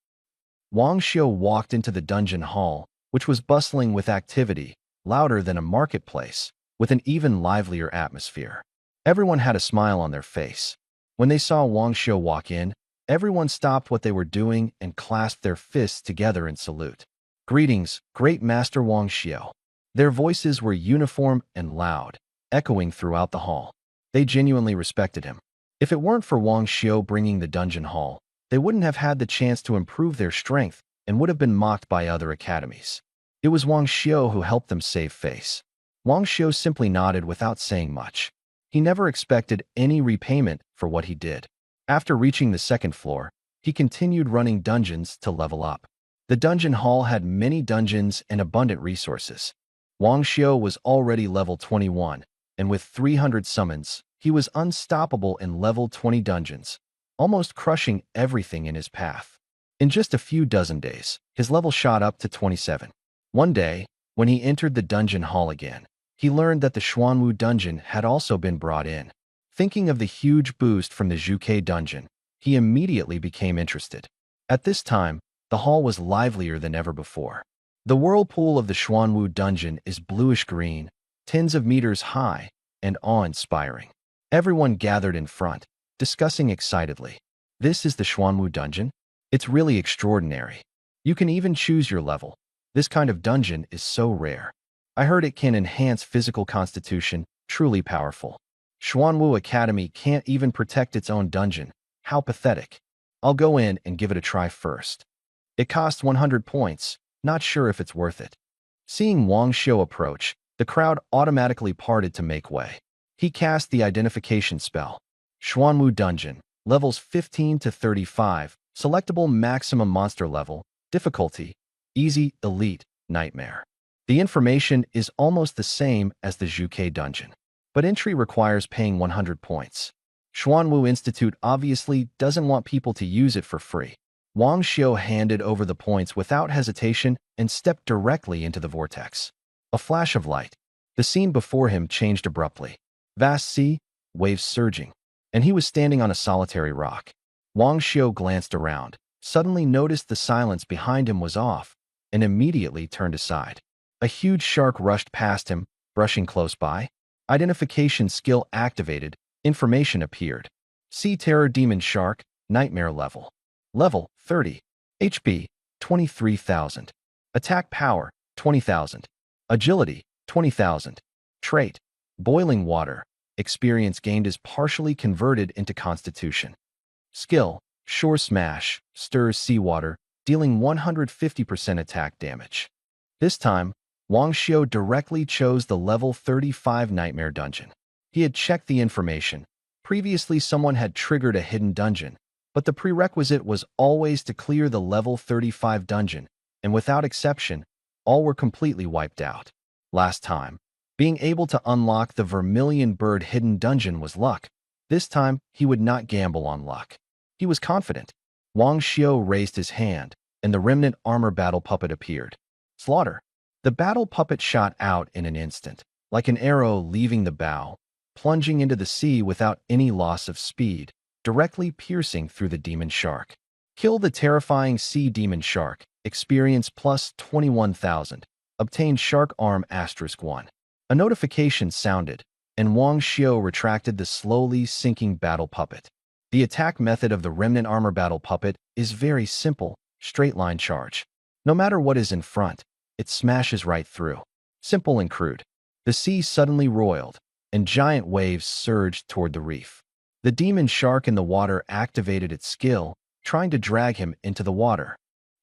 Wang Xiu walked into the dungeon hall, which was bustling with activity, louder than a marketplace, with an even livelier atmosphere. Everyone had a smile on their face. When they saw Wang Xiu walk in, everyone stopped what they were doing and clasped their fists together in salute. "Greetings, great Master Wang Xiu." Their voices were uniform and loud, echoing throughout the hall. They genuinely respected him. If it weren't for Wang Xiu bringing the dungeon hall, they wouldn't have had the chance to improve their strength and would have been mocked by other academies. It was Wang Xiu who helped them save face. Wang Xiu simply nodded without saying much. He never expected any repayment for what he did. After reaching the second floor, he continued running dungeons to level up. The dungeon hall had many dungeons and abundant resources. Wang Xiu was already level 21, and with 300 summons, he was unstoppable in level 20 dungeons, almost crushing everything in his path. In just a few dozen days, his level shot up to 27. One day, when he entered the dungeon hall again, he learned that the Xuanwu dungeon had also been brought in. Thinking of the huge boost from the Zhuke dungeon, he immediately became interested. At this time, the hall was livelier than ever before. The whirlpool of the Xuanwu dungeon is bluish-green, tens of meters high, and awe-inspiring. Everyone gathered in front, discussing excitedly. "This is the Xuanwu dungeon? It's really extraordinary. You can even choose your level. This kind of dungeon is so rare. I heard it can enhance physical constitution, truly powerful. Xuanwu Academy can't even protect its own dungeon. How pathetic. I'll go in and give it a try first. It costs 100 points. Not sure if it's worth it." Seeing Wang Xiu approach, the crowd automatically parted to make way. He cast the identification spell. Xuanwu Dungeon, levels 15 to 35, selectable maximum monster level, difficulty, easy, elite, nightmare. The information is almost the same as the Zhuke dungeon, but entry requires paying 100 points. Xuanwu Institute obviously doesn't want people to use it for free. Wang Xiu handed over the points without hesitation and stepped directly into the vortex. A flash of light. The scene before him changed abruptly. Vast sea, waves surging, and he was standing on a solitary rock. Wang Xiu glanced around, suddenly noticed the silence behind him was off, and immediately turned aside. A huge shark rushed past him, brushing close by. Identification skill activated, information appeared. Sea Terror Demon Shark, Nightmare Level. Level 30. HP 23,000. Attack Power 20,000. Agility 20,000. Trait Boiling Water. Experience gained is partially converted into Constitution. Skill Shore Smash. Stirs seawater, dealing 150% attack damage. This time, Wang Xiu directly chose the level 35 Nightmare Dungeon. He had checked the information. Previously, someone had triggered a hidden dungeon, but the prerequisite was always to clear the level 35 dungeon, and without exception, all were completely wiped out. Last time, being able to unlock the Vermilion Bird hidden dungeon was luck. This time, he would not gamble on luck. He was confident. Wang Xiu raised his hand, and the remnant armor battle puppet appeared. Slaughter. The battle puppet shot out in an instant, like an arrow leaving the bow, plunging into the sea without any loss of speed. directly piercing through the demon shark. Kill the terrifying sea demon shark. Experience plus 21,000. Obtain shark arm *1. A notification sounded, and Wang Xiu retracted the slowly sinking battle puppet. The attack method of the remnant armor battle puppet is very simple, straight line charge. No matter what is in front, it smashes right through. Simple and crude. The sea suddenly roiled, and giant waves surged toward the reef. The demon shark in the water activated its skill, trying to drag him into the water.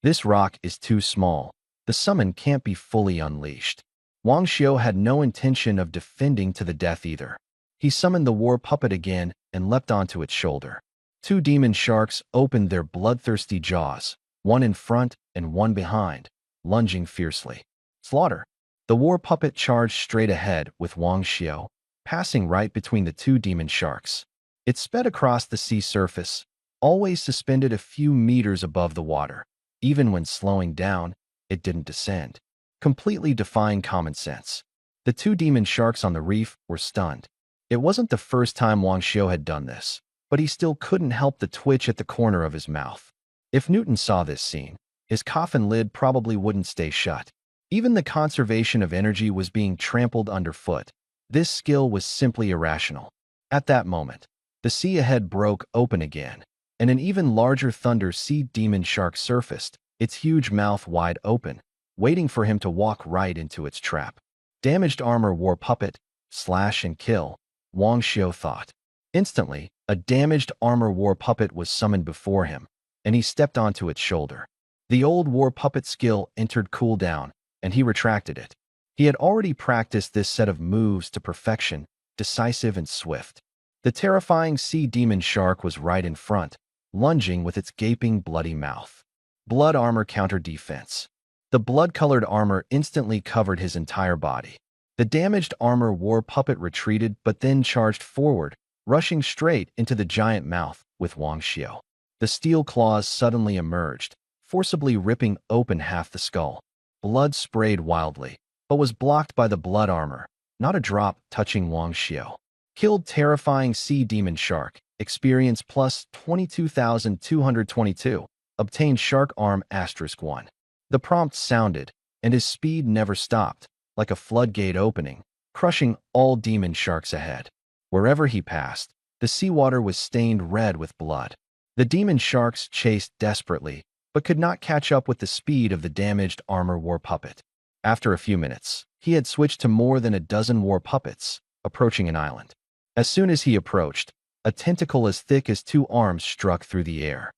This rock is too small. The summon can't be fully unleashed. Wang Xiu had no intention of defending to the death either. He summoned the war puppet again and leapt onto its shoulder. Two demon sharks opened their bloodthirsty jaws, one in front and one behind, lunging fiercely. Slaughter! The war puppet charged straight ahead with Wang Xiu, passing right between the two demon sharks. It sped across the sea surface, always suspended a few meters above the water. Even when slowing down, it didn't descend, completely defying common sense. The two demon sharks on the reef were stunned. It wasn't the first time Wang Xiu had done this, but he still couldn't help the twitch at the corner of his mouth. If Newton saw this scene, his coffin lid probably wouldn't stay shut. Even the conservation of energy was being trampled underfoot. This skill was simply irrational. At that moment, the sea ahead broke open again, and an even larger thunder sea demon shark surfaced, its huge mouth wide open, waiting for him to walk right into its trap. Damaged armor war puppet, slash and kill, Wang Xiu thought. Instantly, a damaged armor war puppet was summoned before him, and he stepped onto its shoulder. The old war puppet skill entered cooldown, and he retracted it. He had already practiced this set of moves to perfection, decisive and swift. The terrifying sea demon shark was right in front, lunging with its gaping bloody mouth. Blood armor counter defense. The blood-colored armor instantly covered his entire body. The damaged armor war puppet retreated but then charged forward, rushing straight into the giant mouth with Wang Xiu. The steel claws suddenly emerged, forcibly ripping open half the skull. Blood sprayed wildly, but was blocked by the blood armor, not a drop touching Wang Xiu. Killed terrifying sea demon shark. Experience plus 22,222. Obtained shark arm *1. The prompt sounded, and his speed never stopped, like a floodgate opening, crushing all demon sharks ahead. Wherever he passed, the seawater was stained red with blood. The demon sharks chased desperately, but could not catch up with the speed of the damaged armor war puppet. After a few minutes, he had switched to more than a dozen war puppets, approaching an island. As soon as he approached, a tentacle as thick as two arms struck through the air.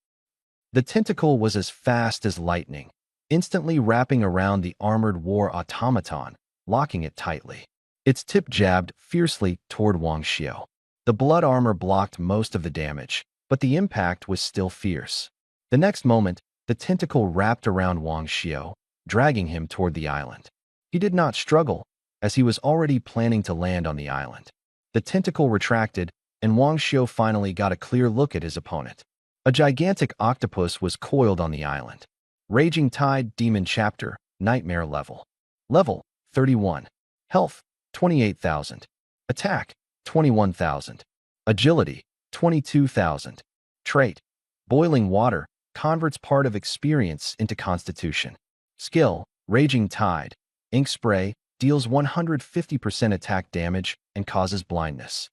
The tentacle was as fast as lightning, instantly wrapping around the armored war automaton, locking it tightly. Its tip jabbed fiercely toward Wang Xiu. The blood armor blocked most of the damage, but the impact was still fierce. The next moment, the tentacle wrapped around Wang Xiu, dragging him toward the island. He did not struggle, as he was already planning to land on the island. The tentacle retracted, and Wang Xiu finally got a clear look at his opponent. A gigantic octopus was coiled on the island. Raging Tide Demon Chapter, Nightmare Level. Level, 31. Health, 28,000. Attack, 21,000. Agility, 22,000. Trait, Boiling Water, converts part of experience into constitution. Skill, Raging Tide. Ink Spray, deals 150% attack damage and causes blindness.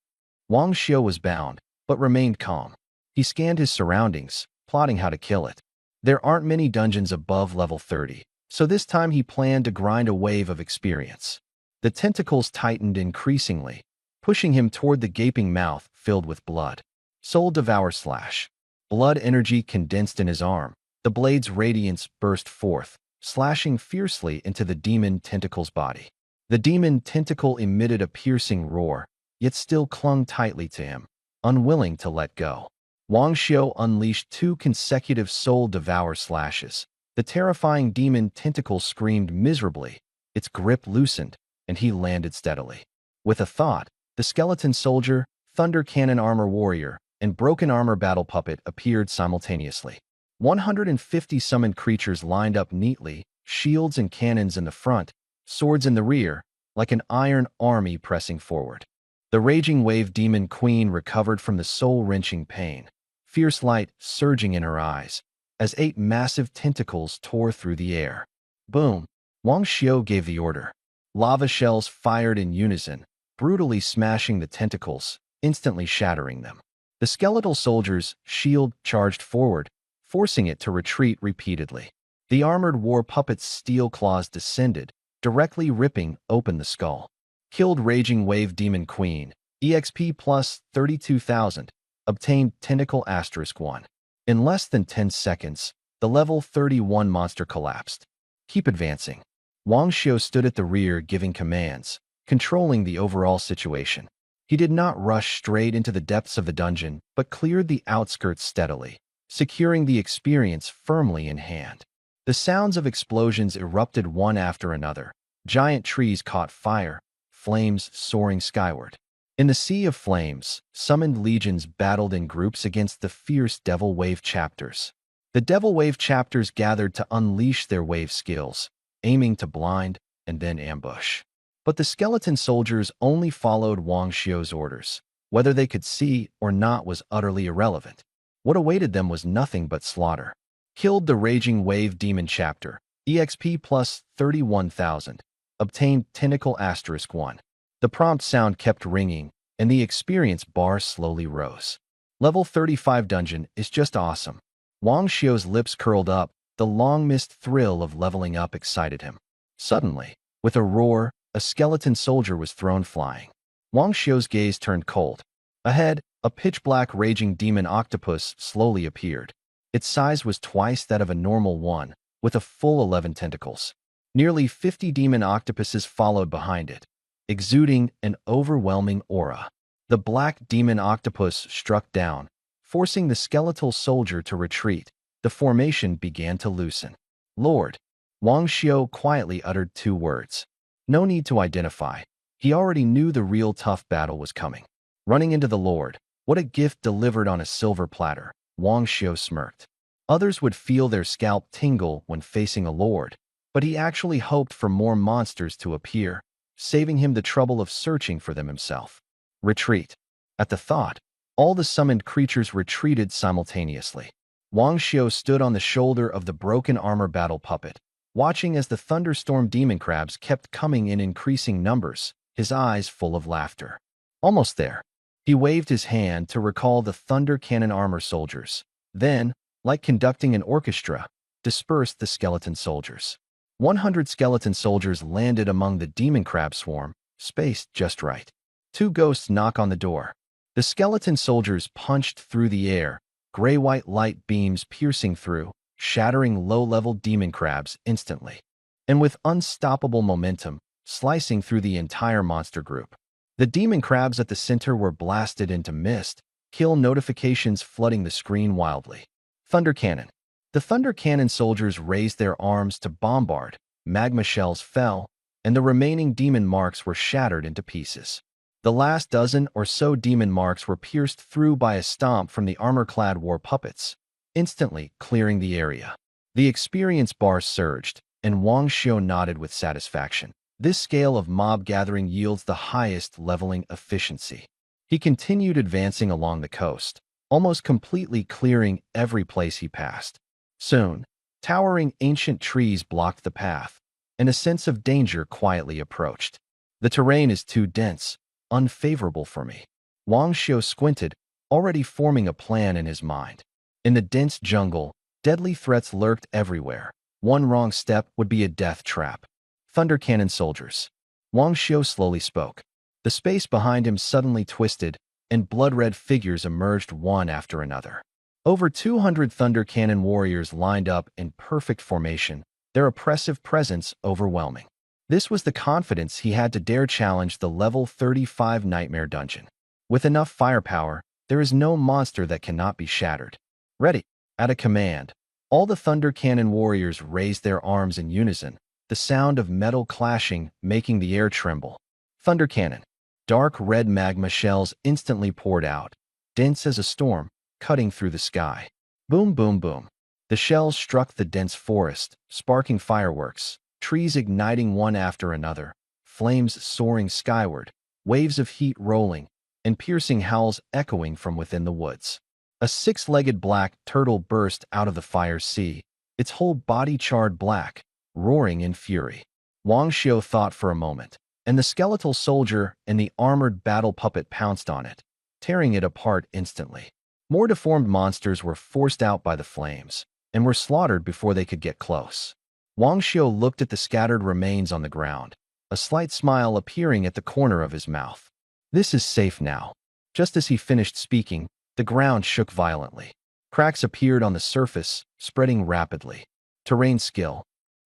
Wang Xiu was bound, but remained calm. He scanned his surroundings, plotting how to kill it. There aren't many dungeons above level 30, so this time he planned to grind a wave of experience. The tentacles tightened increasingly, pushing him toward the gaping mouth filled with blood. Soul Devour Slash. Blood energy condensed in his arm. The blade's radiance burst forth, slashing fiercely into the demon tentacle's body. The demon tentacle emitted a piercing roar, yet still clung tightly to him, unwilling to let go. Wang Xiu unleashed two consecutive soul devour slashes. The terrifying demon tentacle screamed miserably. Its grip loosened, and he landed steadily. With a thought, the skeleton soldier, thunder cannon armor warrior, and broken armor battle puppet appeared simultaneously. 150 summoned creatures lined up neatly, shields and cannons in the front, swords in the rear, like an iron army pressing forward. The raging wave demon queen recovered from the soul-wrenching pain. fierce light surging in her eyes, as 8 massive tentacles tore through the air. Boom! Wang Xiu gave the order. Lava shells fired in unison, brutally smashing the tentacles, instantly shattering them. The skeletal soldier's shield charged forward, forcing it to retreat repeatedly. The armored war puppet's steel claws descended, directly ripping open the skull. Killed Raging Wave Demon Queen, EXP plus 32,000, obtained Tentacle *1. In less than 10 seconds, the level 31 monster collapsed. Keep advancing. Wang Xiu stood at the rear giving commands, controlling the overall situation. He did not rush straight into the depths of the dungeon, but cleared the outskirts steadily, securing the experience firmly in hand. The sounds of explosions erupted one after another. Giant trees caught fire, flames soaring skyward. In the sea of flames, summoned legions battled in groups against the fierce Devil Wave chapters. The Devil Wave chapters gathered to unleash their wave skills, aiming to blind and then ambush. But the skeleton soldiers only followed Wang Xiu's orders. Whether they could see or not was utterly irrelevant. What awaited them was nothing but slaughter. Killed the Raging Wave Demon chapter, EXP plus 31,000, obtained Tentacle *1. The prompt sound kept ringing, and the experience bar slowly rose. Level 35 dungeon is just awesome. Wang Xiu's lips curled up, the long-missed thrill of leveling up excited him. Suddenly, with a roar, a skeleton soldier was thrown flying. Wang Xiu's gaze turned cold. Ahead, a pitch-black raging demon octopus slowly appeared. Its size was twice that of a normal one, with a full 11 tentacles. Nearly 50 demon octopuses followed behind it, exuding an overwhelming aura. The black demon octopus struck down, forcing the skeletal soldier to retreat. The formation began to loosen. Lord, Wang Xiu quietly uttered 2 words. No need to identify. He already knew the real tough battle was coming. Running into the Lord, what a gift delivered on a silver platter, Wang Xiu smirked. Others would feel their scalp tingle when facing a Lord, but he actually hoped for more monsters to appear, saving him the trouble of searching for them himself. Retreat. At the thought, all the summoned creatures retreated simultaneously. Wang Xiu stood on the shoulder of the broken armor battle puppet, watching as the thunderstorm demon crabs kept coming in increasing numbers, his eyes full of laughter. Almost there. He waved his hand to recall the thunder cannon armor soldiers, then, like conducting an orchestra, dispersed the skeleton soldiers. 100 skeleton soldiers landed among the demon crab swarm, spaced just right. 2 ghosts knock on the door. The skeleton soldiers punched through the air, gray-white light beams piercing through, shattering low-level demon crabs instantly. And with unstoppable momentum, slicing through the entire monster group. The demon crabs at the center were blasted into mist, kill notifications flooding the screen wildly. Thunder Cannon. The Thunder Cannon soldiers raised their arms to bombard, magma shells fell, and the remaining demon marks were shattered into pieces. The last dozen or so demon marks were pierced through by a stomp from the armor-clad war puppets, instantly clearing the area. The experience bar surged, and Wang Xiu nodded with satisfaction. This scale of mob gathering yields the highest leveling efficiency. He continued advancing along the coast, almost completely clearing every place he passed. Soon, towering ancient trees blocked the path, and a sense of danger quietly approached. The terrain is too dense, unfavorable for me. Wang Xiu squinted, already forming a plan in his mind. In the dense jungle, deadly threats lurked everywhere. One wrong step would be a death trap. Thunder Cannon soldiers. Wang Xiu slowly spoke. The space behind him suddenly twisted, and blood-red figures emerged one after another. Over 200 Thunder Cannon warriors lined up in perfect formation, their oppressive presence overwhelming. This was the confidence he had to dare challenge the level 35 Nightmare Dungeon. With enough firepower, there is no monster that cannot be shattered. Ready. At a command, all the Thunder Cannon warriors raised their arms in unison, the sound of metal clashing making the air tremble. Thunder Cannon. Dark red magma shells instantly poured out, dense as a storm, cutting through the sky. Boom, boom, boom. The shells struck the dense forest, sparking fireworks, trees igniting one after another, flames soaring skyward, waves of heat rolling, and piercing howls echoing from within the woods. A six-legged black turtle burst out of the fire sea, its whole body charred black, roaring in fury. Wang Xiu thought for a moment, and the skeletal soldier and the armored battle puppet pounced on it, tearing it apart instantly. More deformed monsters were forced out by the flames, and were slaughtered before they could get close. Wang Xiu looked at the scattered remains on the ground, a slight smile appearing at the corner of his mouth. This is safe now. Just as he finished speaking, the ground shook violently. Cracks appeared on the surface, spreading rapidly. Terrain skill.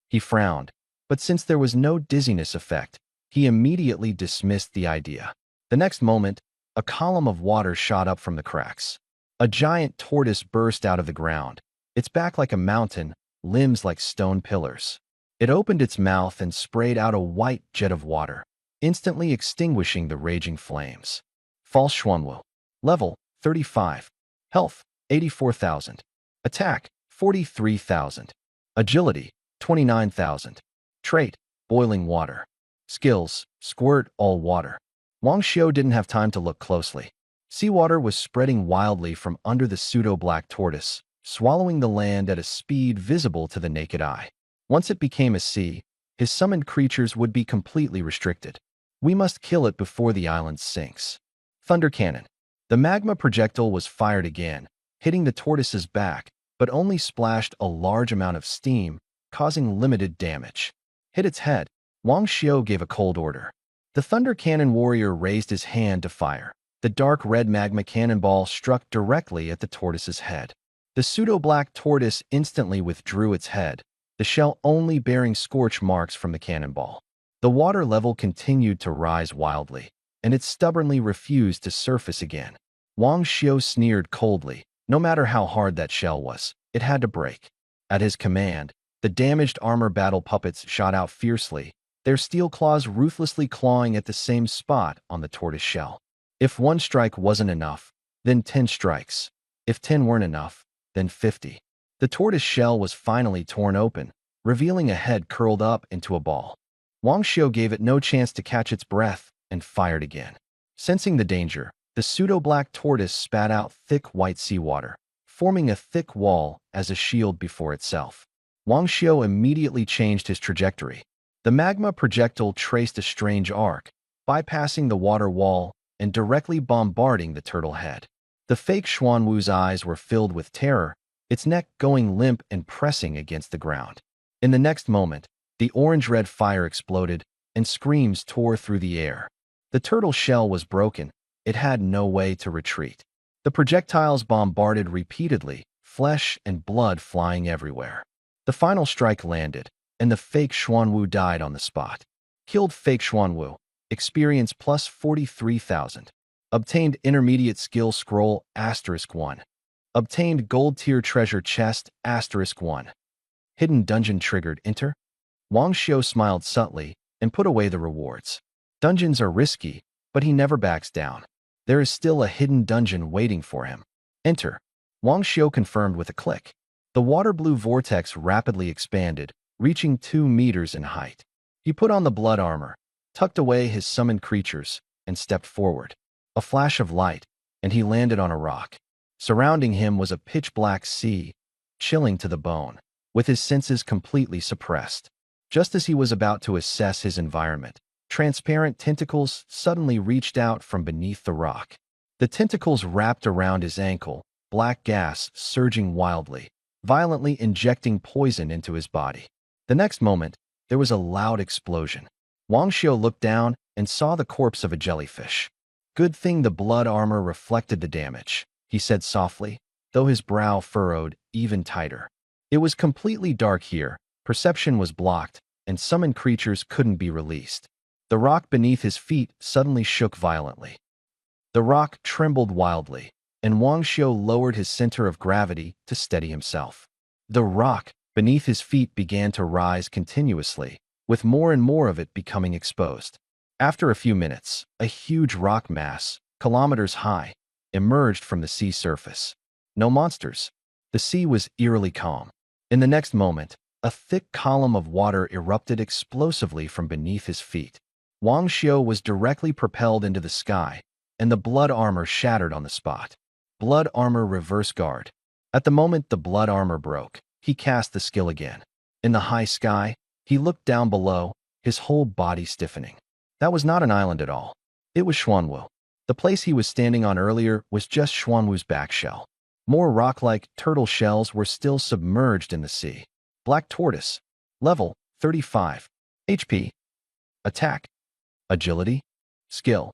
He frowned, but since there was no dizziness effect, he immediately dismissed the idea. The next moment, a column of water shot up from the cracks. A giant tortoise burst out of the ground, its back like a mountain, limbs like stone pillars. It opened its mouth and sprayed out a white jet of water, instantly extinguishing the raging flames. False Xuanwu. Level, 35. Health, 84,000. Attack, 43,000. Agility, 29,000. Trait, boiling water. Skills, squirt all water. Wang Xiu didn't have time to look closely. Seawater was spreading wildly from under the pseudo-black tortoise, swallowing the land at a speed visible to the naked eye. Once it became a sea, his summoned creatures would be completely restricted. We must kill it before the island sinks. Thunder Cannon. The magma projectile was fired again, hitting the tortoise's back, but only splashed a large amount of steam, causing limited damage. Hit its head. Wang Xiu gave a cold order. The Thunder Cannon warrior raised his hand to fire. The dark red magma cannonball struck directly at the tortoise's head. The pseudo-black tortoise instantly withdrew its head, the shell only bearing scorch marks from the cannonball. The water level continued to rise wildly, and it stubbornly refused to surface again. Wang Xiu sneered coldly. No matter how hard that shell was, it had to break. At his command, the damaged armor battle puppets shot out fiercely, their steel claws ruthlessly clawing at the same spot on the tortoise shell. If one strike wasn't enough, then 10 strikes. If 10 weren't enough, then 50. The tortoise shell was finally torn open, revealing a head curled up into a ball. Wang Xiu gave it no chance to catch its breath and fired again. Sensing the danger, the pseudo-black tortoise spat out thick white seawater, forming a thick wall as a shield before itself. Wang Xiu immediately changed his trajectory. The magma projectile traced a strange arc, bypassing the water wall and directly bombarding the turtle head. The fake Xuanwu's eyes were filled with terror, its neck going limp and pressing against the ground. In the next moment, the orange-red fire exploded, and screams tore through the air. The turtle shell was broken. It had no way to retreat. The projectiles bombarded repeatedly, flesh and blood flying everywhere. The final strike landed, and the fake Xuanwu died on the spot. Killed fake Xuanwu. Experience plus 43,000. Obtained intermediate skill scroll *1. Obtained gold tier treasure chest *1. Hidden dungeon triggered enter. Wang Xiu smiled subtly and put away the rewards. Dungeons are risky, but he never backs down. There is still a hidden dungeon waiting for him. Enter. Wang Xiu confirmed with a click. The water blue vortex rapidly expanded, reaching 2 meters in height. He put on the blood armor, tucked away his summoned creatures, and stepped forward. A flash of light, and he landed on a rock. Surrounding him was a pitch-black sea, chilling to the bone, with his senses completely suppressed. Just as he was about to assess his environment, transparent tentacles suddenly reached out from beneath the rock. The tentacles wrapped around his ankle, black gas surging wildly, violently injecting poison into his body. The next moment, there was a loud explosion. Wang Xiu looked down and saw the corpse of a jellyfish. Good thing the blood armor reflected the damage, he said softly, though his brow furrowed even tighter. It was completely dark here, perception was blocked, and summoned creatures couldn't be released. The rock beneath his feet suddenly shook violently. The rock trembled wildly, and Wang Xiu lowered his center of gravity to steady himself. The rock beneath his feet began to rise continuously, with more and more of it becoming exposed. After a few minutes, a huge rock mass, kilometers high, emerged from the sea surface. No monsters. The sea was eerily calm. In the next moment, a thick column of water erupted explosively from beneath his feet. Wang Xiu was directly propelled into the sky, and the blood armor shattered on the spot. Blood armor reverse guard. At the moment the blood armor broke, he cast the skill again. In the high sky, he looked down below, his whole body stiffening. That was not an island at all. It was Xuanwu. The place he was standing on earlier was just Xuanwu's back shell. More rock-like turtle shells were still submerged in the sea. Black tortoise. Level 35. HP. Attack. Agility. Skill.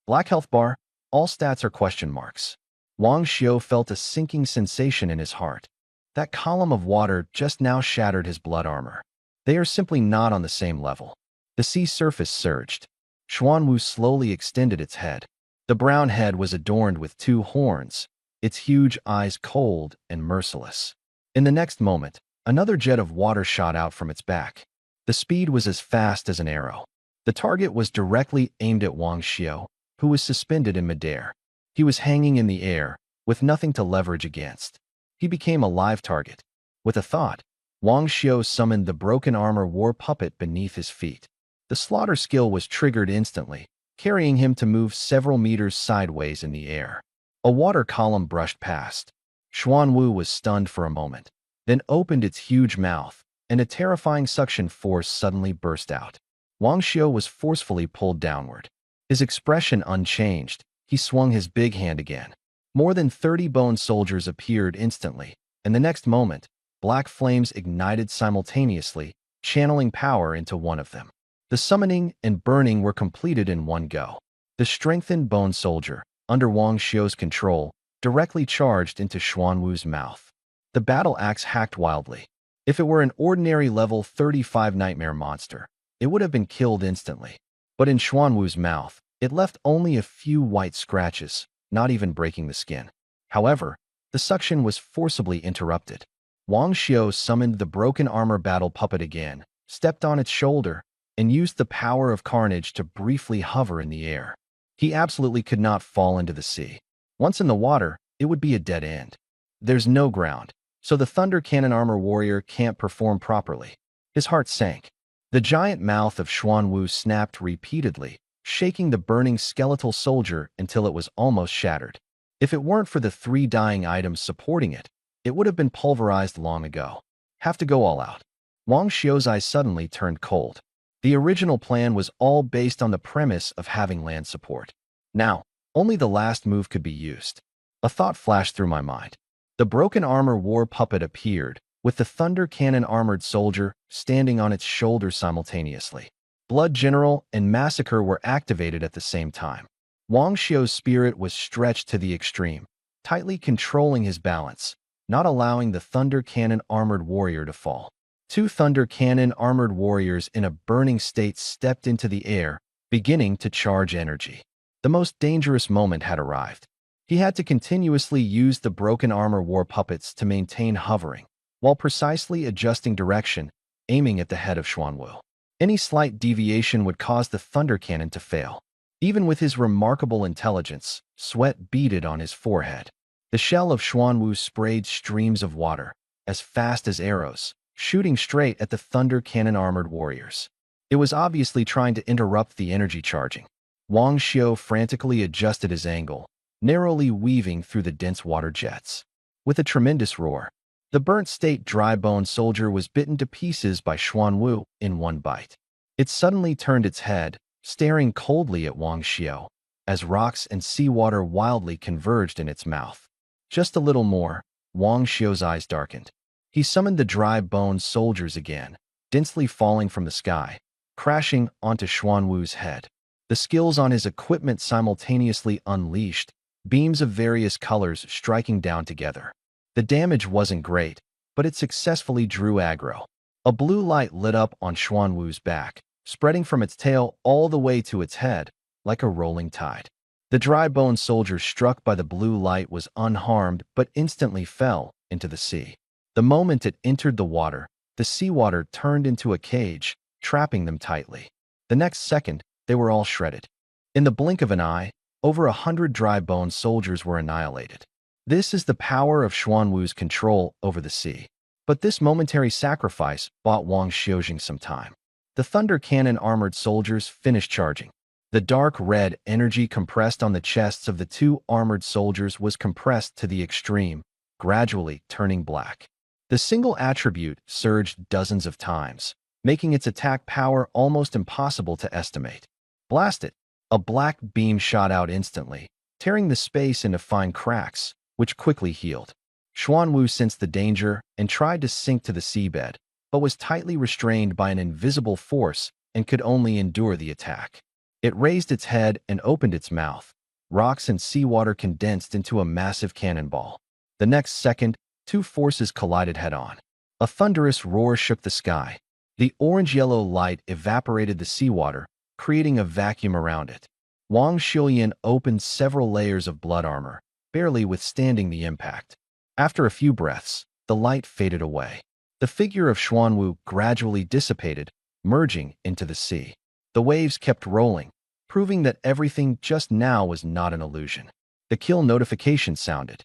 Black health bar. All stats are question marks. Wang Xiu felt a sinking sensation in his heart. That column of water just now shattered his blood armor. They are simply not on the same level. The sea surface surged. Xuanwu slowly extended its head. The brown head was adorned with two horns, its huge eyes cold and merciless. In the next moment, another jet of water shot out from its back. The speed was as fast as an arrow. The target was directly aimed at Wang Xiu, who was suspended in midair. He was hanging in the air, with nothing to leverage against. He became a live target. With a thought, Wang Xiu summoned the broken armor war puppet beneath his feet. The slaughter skill was triggered instantly, carrying him to move several meters sideways in the air. A water column brushed past. Xuanwu was stunned for a moment, then opened its huge mouth, and a terrifying suction force suddenly burst out. Wang Xiu was forcefully pulled downward. His expression unchanged, he swung his big hand again. More than 30 bone soldiers appeared instantly, and the next moment, black flames ignited simultaneously, channeling power into one of them. The summoning and burning were completed in one go. The strengthened bone soldier, under Wang Xiu's control, directly charged into Xuanwu's mouth. The battle axe hacked wildly. If it were an ordinary level 35 nightmare monster, it would have been killed instantly. But in Xuanwu's mouth, it left only a few white scratches, not even breaking the skin. However, the suction was forcibly interrupted. Wang Xiu summoned the broken armor battle puppet again, stepped on its shoulder, and used the power of carnage to briefly hover in the air. He absolutely could not fall into the sea. Once in the water, it would be a dead end. There's no ground, so the Thunder Cannon Armor Warrior can't perform properly. His heart sank. The giant mouth of Xuanwu snapped repeatedly, shaking the burning skeletal soldier until it was almost shattered. If it weren't for the 3 dying items supporting it, it would have been pulverized long ago. Have to go all out. Wang Xiu's eyes suddenly turned cold. The original plan was all based on the premise of having land support. Now, only the last move could be used. A thought flashed through my mind. The broken armor war puppet appeared, with the Thunder Cannon armored soldier standing on its shoulder simultaneously. Blood General and Massacre were activated at the same time. Wang Xiu's spirit was stretched to the extreme, tightly controlling his balance, not allowing the Thunder Cannon armored warrior to fall. 2 Thunder Cannon armored warriors in a burning state stepped into the air, beginning to charge energy. The most dangerous moment had arrived. He had to continuously use the broken armor war puppets to maintain hovering, while precisely adjusting direction, aiming at the head of Xuanwu. Any slight deviation would cause the Thunder Cannon to fail. Even with his remarkable intelligence, sweat beaded on his forehead. The shell of Xuanwu sprayed streams of water, as fast as arrows, shooting straight at the Thunder Cannon armored warriors. It was obviously trying to interrupt the energy charging. Wang Xiu frantically adjusted his angle, narrowly weaving through the dense water jets. With a tremendous roar, the burnt-state dry-bone soldier was bitten to pieces by Xuanwu in one bite. It suddenly turned its head, staring coldly at Wang Xiu, as rocks and seawater wildly converged in its mouth. Just a little more, Wang Xiu's eyes darkened. He summoned the dry-bone soldiers again, densely falling from the sky, crashing onto Xuanwu's head. The skills on his equipment simultaneously unleashed, beams of various colors striking down together. The damage wasn't great, but it successfully drew aggro. A blue light lit up on Xuanwu's back, spreading from its tail all the way to its head, like a rolling tide. The dry-bone soldier struck by the blue light was unharmed but instantly fell into the sea. The moment it entered the water, the seawater turned into a cage, trapping them tightly. The next second, they were all shredded. In the blink of an eye, over 100 dry-bone soldiers were annihilated. This is the power of Xuanwu's control over the sea. But this momentary sacrifice bought Wang Xiu some time. The Thunder Cannon armored soldiers finished charging. The dark red energy compressed on the chests of the two armored soldiers was compressed to the extreme, gradually turning black. The single attribute surged dozens of times, making its attack power almost impossible to estimate. Blast it! A black beam shot out instantly, tearing the space into fine cracks, which quickly healed. Xuanwu sensed the danger and tried to sink to the seabed, but was tightly restrained by an invisible force and could only endure the attack. It raised its head and opened its mouth. Rocks and seawater condensed into a massive cannonball. The next second, two forces collided head-on. A thunderous roar shook the sky. The orange-yellow light evaporated the seawater, creating a vacuum around it. Wang Xiuyan opened several layers of blood armor, barely withstanding the impact. After a few breaths, the light faded away. The figure of Xuanwu gradually dissipated, merging into the sea. The waves kept rolling, proving that everything just now was not an illusion. The kill notification sounded.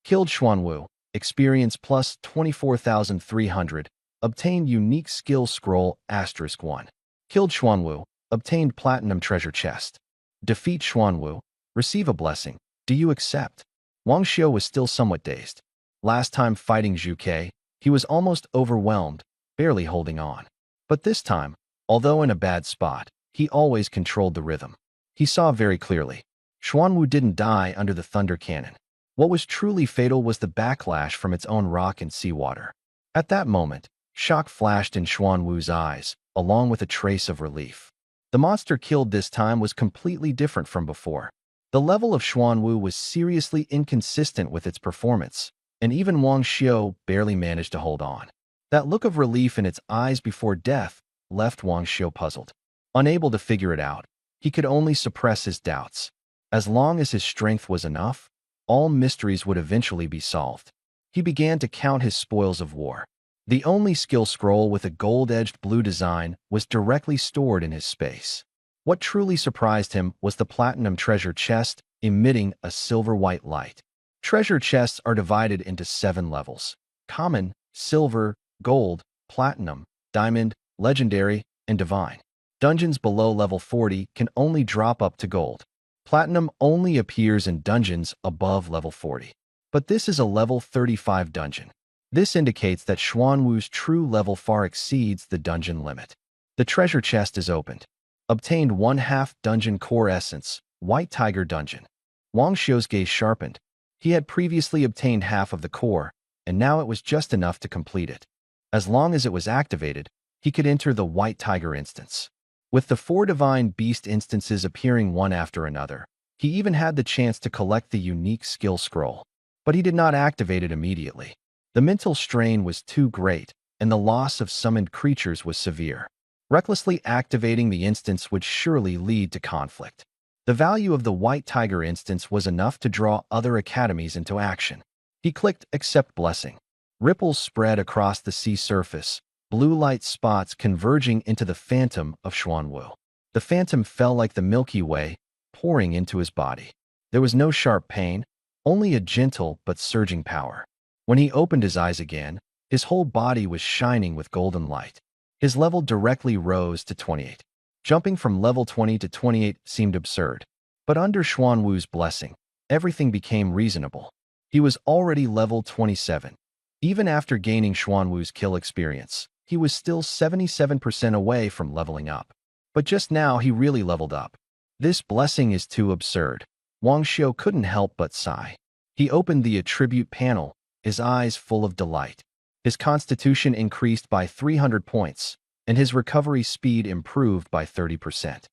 Killed Xuanwu, experience plus 24,300, obtained unique skill scroll *1. Killed Xuanwu, obtained platinum treasure chest. Defeat Xuanwu, receive a blessing. Do you accept? Wang Xiu was still somewhat dazed. Last time fighting Zhu Ke, he was almost overwhelmed, barely holding on. But this time, although in a bad spot, he always controlled the rhythm. He saw very clearly. Xuanwu didn't die under the thunder cannon. What was truly fatal was the backlash from its own rock and seawater. At that moment, shock flashed in Xuanwu's eyes, along with a trace of relief. The monster killed this time was completely different from before. The level of Xuanwu was seriously inconsistent with its performance, and even Wang Xiu barely managed to hold on. That look of relief in its eyes before death left Wang Xiu puzzled. Unable to figure it out, he could only suppress his doubts. As long as his strength was enough, all mysteries would eventually be solved. He began to count his spoils of war. The only skill scroll with a gold-edged blue design was directly stored in his space. What truly surprised him was the platinum treasure chest emitting a silver-white light. Treasure chests are divided into 7 levels: common, silver, gold, platinum, diamond, legendary, and divine. Dungeons below level 40 can only drop up to gold. Platinum only appears in dungeons above level 40. But this is a level 35 dungeon. This indicates that Xuanwu's true level far exceeds the dungeon limit. The treasure chest is opened. Obtained 1/2 dungeon core essence, White Tiger Dungeon. Wang Xiu's gaze sharpened. He had previously obtained half of the core, and now it was just enough to complete it. As long as it was activated, he could enter the White Tiger instance. With the 4 divine beast instances appearing one after another, he even had the chance to collect the unique skill scroll. But he did not activate it immediately. The mental strain was too great, and the loss of summoned creatures was severe. Recklessly activating the instance would surely lead to conflict. The value of the White Tiger instance was enough to draw other academies into action. He clicked Accept Blessing. Ripples spread across the sea surface, blue light spots converging into the phantom of Xuanwu. The phantom fell like the Milky Way, pouring into his body. There was no sharp pain, only a gentle but surging power. When he opened his eyes again, his whole body was shining with golden light. His level directly rose to 28. Jumping from level 20 to 28 seemed absurd. But under Xuanwu's blessing, everything became reasonable. He was already level 27. Even after gaining Xuanwu's kill experience, he was still 77% away from leveling up. But just now he really leveled up. This blessing is too absurd. Wang Xiu couldn't help but sigh. He opened the attribute panel, his eyes full of delight. His constitution increased by 300 points, and his recovery speed improved by 30%.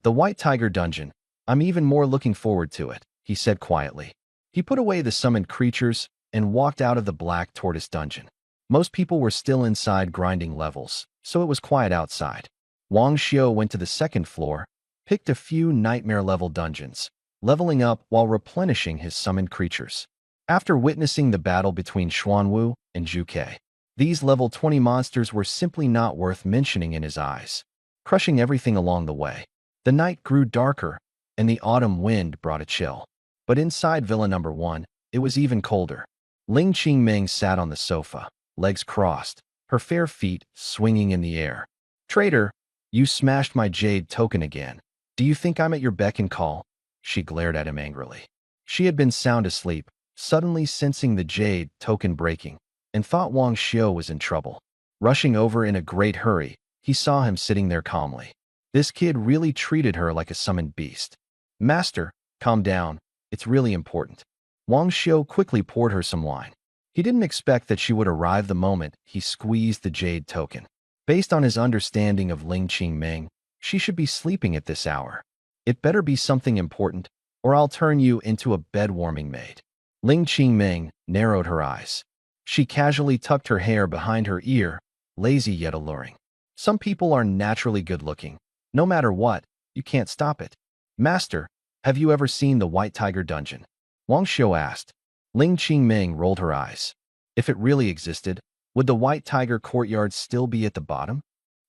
The White Tiger Dungeon, I'm even more looking forward to it, he said quietly. He put away the summoned creatures and walked out of the Black Tortoise Dungeon. Most people were still inside grinding levels, so it was quiet outside. Wang Xiu went to the second floor, picked a few nightmare-level dungeons, leveling up while replenishing his summoned creatures. After witnessing the battle between Xuanwu and Zhu Ke, these level 20 monsters were simply not worth mentioning in his eyes, crushing everything along the way. The night grew darker, and the autumn wind brought a chill. But inside Villa Number 1, it was even colder. Ling Qingming sat on the sofa, legs crossed, her fair feet swinging in the air. Traitor, you smashed my jade token again. Do you think I'm at your beck and call? She glared at him angrily. She had been sound asleep, suddenly sensing the jade token breaking, and thought Wang Xiu was in trouble. Rushing over in a great hurry, he saw him sitting there calmly. This kid really treated her like a summoned beast. Master, calm down. It's really important. Wang Xiu quickly poured her some wine. He didn't expect that she would arrive the moment he squeezed the jade token. Based on his understanding of Ling Qingming, she should be sleeping at this hour. It better be something important, or I'll turn you into a bed-warming maid. Ling Qingming narrowed her eyes. She casually tucked her hair behind her ear, lazy yet alluring. Some people are naturally good-looking. No matter what, you can't stop it. Master, have you ever seen the White Tiger Dungeon? Wang Xiu asked. Ling Qingming rolled her eyes. If it really existed, would the White Tiger courtyard still be at the bottom?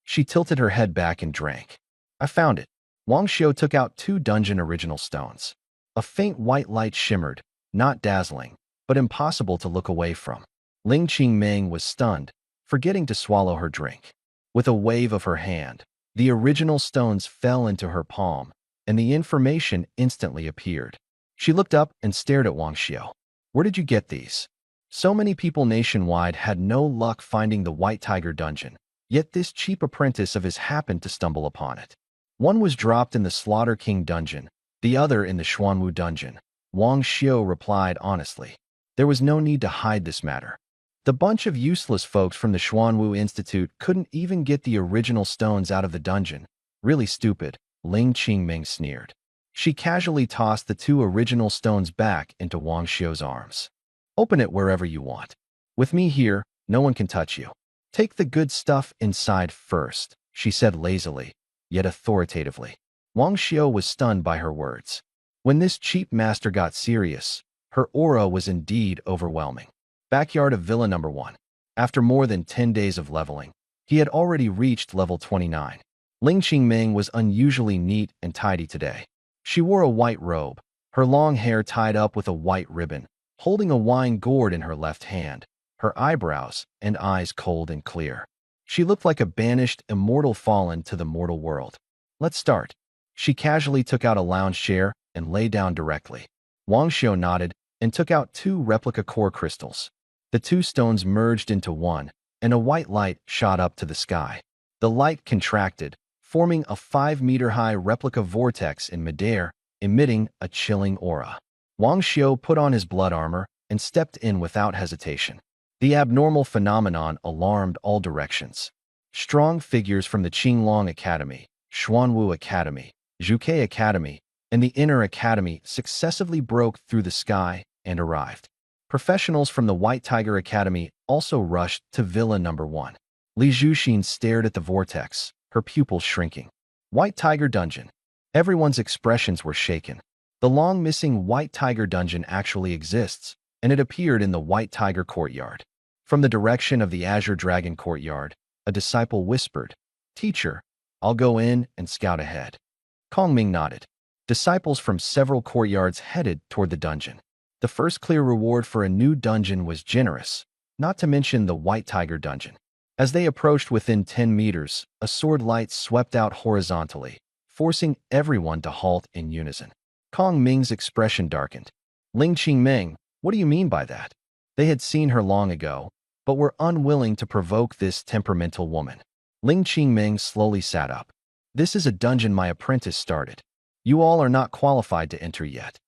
She tilted her head back and drank. I found it. Wang Xiu took out 2 dungeon original stones. A faint white light shimmered, not dazzling, but impossible to look away from. Ling Qingming was stunned, forgetting to swallow her drink. With a wave of her hand, the original stones fell into her palm, and the information instantly appeared. She looked up and stared at Wang Xiu. Where did you get these? So many people nationwide had no luck finding the White Tiger Dungeon, yet this cheap apprentice of his happened to stumble upon it. One was dropped in the Slaughter King Dungeon, the other in the Xuanwu Dungeon. Wang Xiu replied honestly. There was no need to hide this matter. The bunch of useless folks from the Xuanwu Institute couldn't even get the original stones out of the dungeon. Really stupid, Ling Qingming sneered. She casually tossed the 2 original stones back into Wang Xiu's arms. Open it wherever you want. With me here, no one can touch you. Take the good stuff inside first, she said lazily, yet authoritatively. Wang Xiu was stunned by her words. When this cheap master got serious, her aura was indeed overwhelming. Backyard of Villa Number 1. After more than 10 days of leveling, he had already reached level 29. Ling Qingming was unusually neat and tidy today. She wore a white robe, her long hair tied up with a white ribbon, holding a wine gourd in her left hand, her eyebrows and eyes cold and clear. She looked like a banished immortal fallen to the mortal world. Let's start. She casually took out a lounge chair and lay down directly. Wang Xiu nodded and took out 2 replica core crystals. The 2 stones merged into one, and a white light shot up to the sky. The light contracted, forming a 5-meter-high replica vortex in midair, emitting a chilling aura. Wang Xiu put on his blood armor and stepped in without hesitation. The abnormal phenomenon alarmed all directions. Strong figures from the Qinglong Academy, Xuanwu Academy, Zhuke Academy, and the Inner Academy successively broke through the sky and arrived. Professionals from the White Tiger Academy also rushed to Villa Number 1. Li Zhuxin stared at the vortex, her pupils shrinking. White Tiger Dungeon. Everyone's expressions were shaken. The long-missing White Tiger Dungeon actually exists, and it appeared in the White Tiger Courtyard. From the direction of the Azure Dragon Courtyard, a disciple whispered, Teacher, I'll go in and scout ahead. Kongming nodded. Disciples from several courtyards headed toward the dungeon. The first clear reward for a new dungeon was generous, not to mention the White Tiger Dungeon. As they approached within 10 meters, a sword light swept out horizontally, forcing everyone to halt in unison. Kong Ming's expression darkened. Ling Qingming, what do you mean by that? They had seen her long ago, but were unwilling to provoke this temperamental woman. Ling Qingming slowly sat up. This is a dungeon my apprentice started. You all are not qualified to enter yet.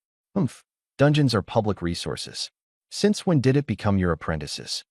Dungeons are public resources. Since when did it become your apprentices?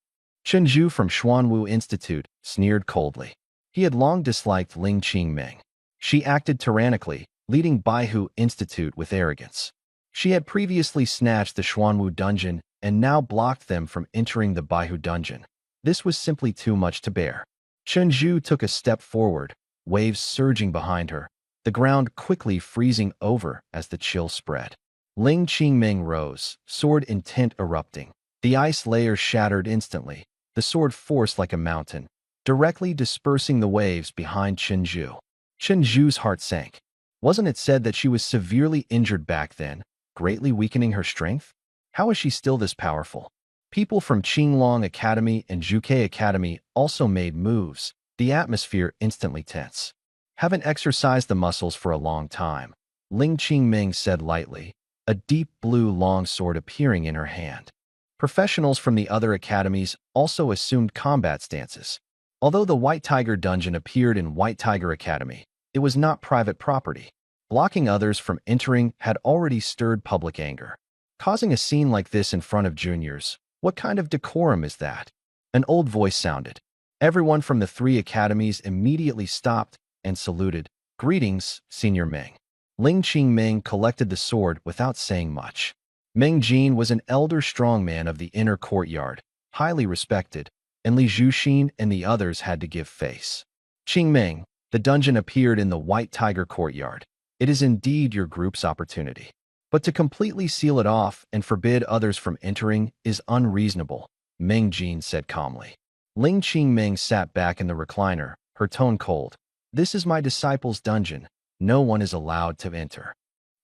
Chen Zhu from Xuanwu Institute sneered coldly. He had long disliked Ling Qingming. She acted tyrannically, leading Baihu Institute with arrogance. She had previously snatched the Xuanwu dungeon and now blocked them from entering the Baihu dungeon. This was simply too much to bear. Chen Zhu took a step forward, waves surging behind her, the ground quickly freezing over as the chill spread. Ling Qingming rose, sword intent erupting. The ice layer shattered instantly, the sword forced like a mountain, directly dispersing the waves behind Chen Zhu. Chen Zhu's heart sank. Wasn't it said that she was severely injured back then, greatly weakening her strength? How is she still this powerful? People from Qinglong Academy and Zhuke Academy also made moves, the atmosphere instantly tense. Haven't exercised the muscles for a long time, Ling Qingming said lightly, a deep blue long sword appearing in her hand. Professionals from the other academies also assumed combat stances. Although the White Tiger dungeon appeared in White Tiger Academy, it was not private property. Blocking others from entering had already stirred public anger. Causing a scene like this in front of juniors, what kind of decorum is that? An old voice sounded. Everyone from the three academies immediately stopped and saluted. Greetings, Senior Meng. Ling Qingming collected the sword without saying much. Meng Jin was an elder strongman of the inner courtyard, highly respected, and Li Zhuxin and the others had to give face. Qingming, the dungeon appeared in the White Tiger courtyard. It is indeed your group's opportunity. But to completely seal it off and forbid others from entering is unreasonable, Meng Jin said calmly. Ling Qingming sat back in the recliner, her tone cold. This is my disciple's dungeon. No one is allowed to enter.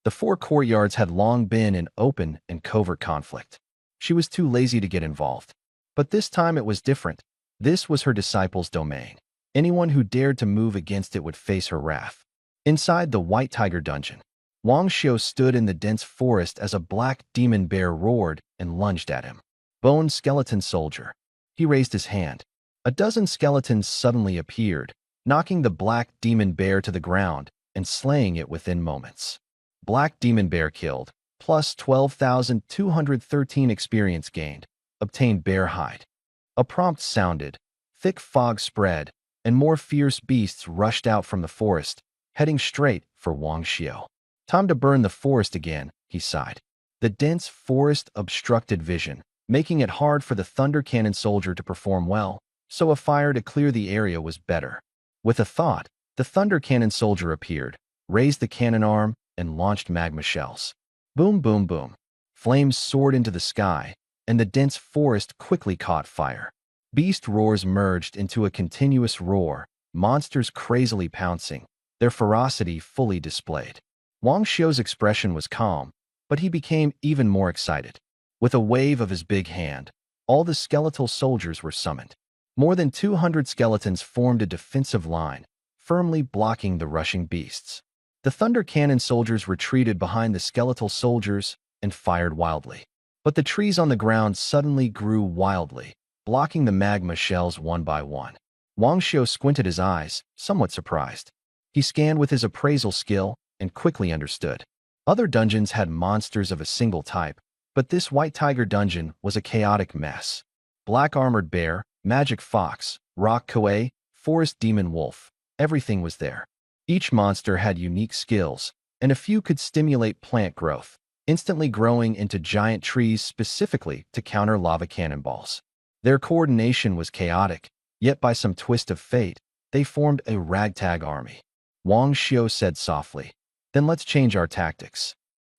The four courtyards had long been in open and covert conflict. She was too lazy to get involved. But this time it was different. This was her disciple's domain. Anyone who dared to move against it would face her wrath. Inside the White Tiger dungeon, Wang Xiu stood in the dense forest as a black demon bear roared and lunged at him. Bone skeleton soldier. He raised his hand. A dozen skeletons suddenly appeared, knocking the black demon bear to the ground and slaying it within moments. Black demon bear killed, plus 12,213 experience gained, obtained bear hide. A prompt sounded, thick fog spread, and more fierce beasts rushed out from the forest, heading straight for Wang Xiu. Time to burn the forest again, he sighed. The dense forest obstructed vision, making it hard for the thunder cannon soldier to perform well, so a fire to clear the area was better. With a thought, the thunder cannon soldier appeared, raised the cannon arm, and launched magma shells. Boom, boom, boom. Flames soared into the sky, and the dense forest quickly caught fire. Beast roars merged into a continuous roar, monsters crazily pouncing, their ferocity fully displayed. Wang Xiu's expression was calm, but he became even more excited. With a wave of his big hand, all the skeletal soldiers were summoned. More than 200 skeletons formed a defensive line, firmly blocking the rushing beasts. The thunder cannon soldiers retreated behind the skeletal soldiers and fired wildly. But the trees on the ground suddenly grew wildly, blocking the magma shells one by one. Wang Xiu squinted his eyes, somewhat surprised. He scanned with his appraisal skill and quickly understood. Other dungeons had monsters of a single type, but this White Tiger dungeon was a chaotic mess. Black armored bear, magic fox, rock koe, forest demon wolf, everything was there. Each monster had unique skills, and a few could stimulate plant growth, instantly growing into giant trees specifically to counter lava cannonballs. Their coordination was chaotic, yet by some twist of fate, they formed a ragtag army. Wang Xiu said softly, "Then let's change our tactics."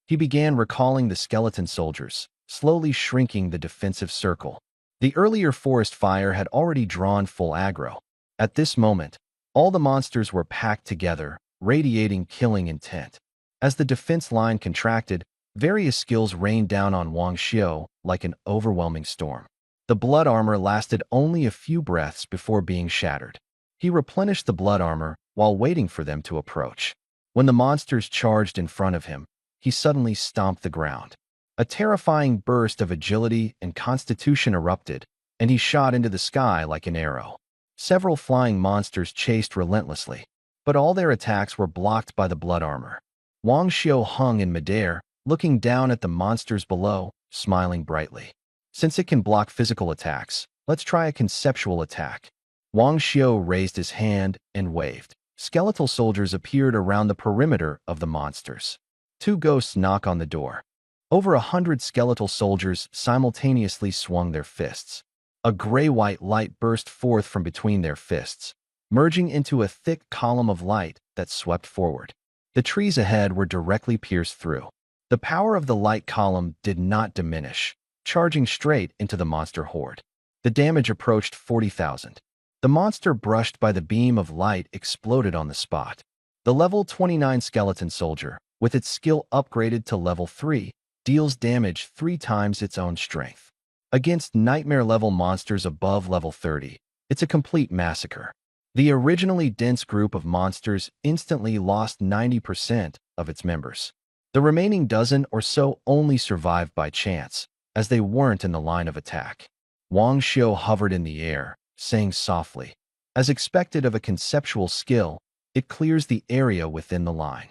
He began recalling the skeleton soldiers, slowly shrinking the defensive circle. The earlier forest fire had already drawn full aggro. At this moment, all the monsters were packed together, radiating killing intent. As the defense line contracted, various skills rained down on Wang Xiu like an overwhelming storm. The blood armor lasted only a few breaths before being shattered. He replenished the blood armor while waiting for them to approach. When the monsters charged in front of him, he suddenly stomped the ground. A terrifying burst of agility and constitution erupted, and he shot into the sky like an arrow. Several flying monsters chased relentlessly, but all their attacks were blocked by the blood armor. Wang Xiu hung in midair, looking down at the monsters below, smiling brightly. Since it can block physical attacks, let's try a conceptual attack. Wang Xiu raised his hand and waved. Skeletal soldiers appeared around the perimeter of the monsters. Two ghosts knock on the door. Over 100 skeletal soldiers simultaneously swung their fists. A gray-white light burst forth from between their fists, merging into a thick column of light that swept forward. The trees ahead were directly pierced through. The power of the light column did not diminish, charging straight into the monster horde. The damage approached 40,000. The monster brushed by the beam of light exploded on the spot. The level 29 skeleton soldier, with its skill upgraded to level 3, deals damage 3 times its own strength. Against nightmare-level monsters above level 30, it's a complete massacre. The originally dense group of monsters instantly lost 90% of its members. The remaining dozen or so only survived by chance, as they weren't in the line of attack. Wang Xiu hovered in the air, saying softly, "As expected of a conceptual skill, it clears the area within the line."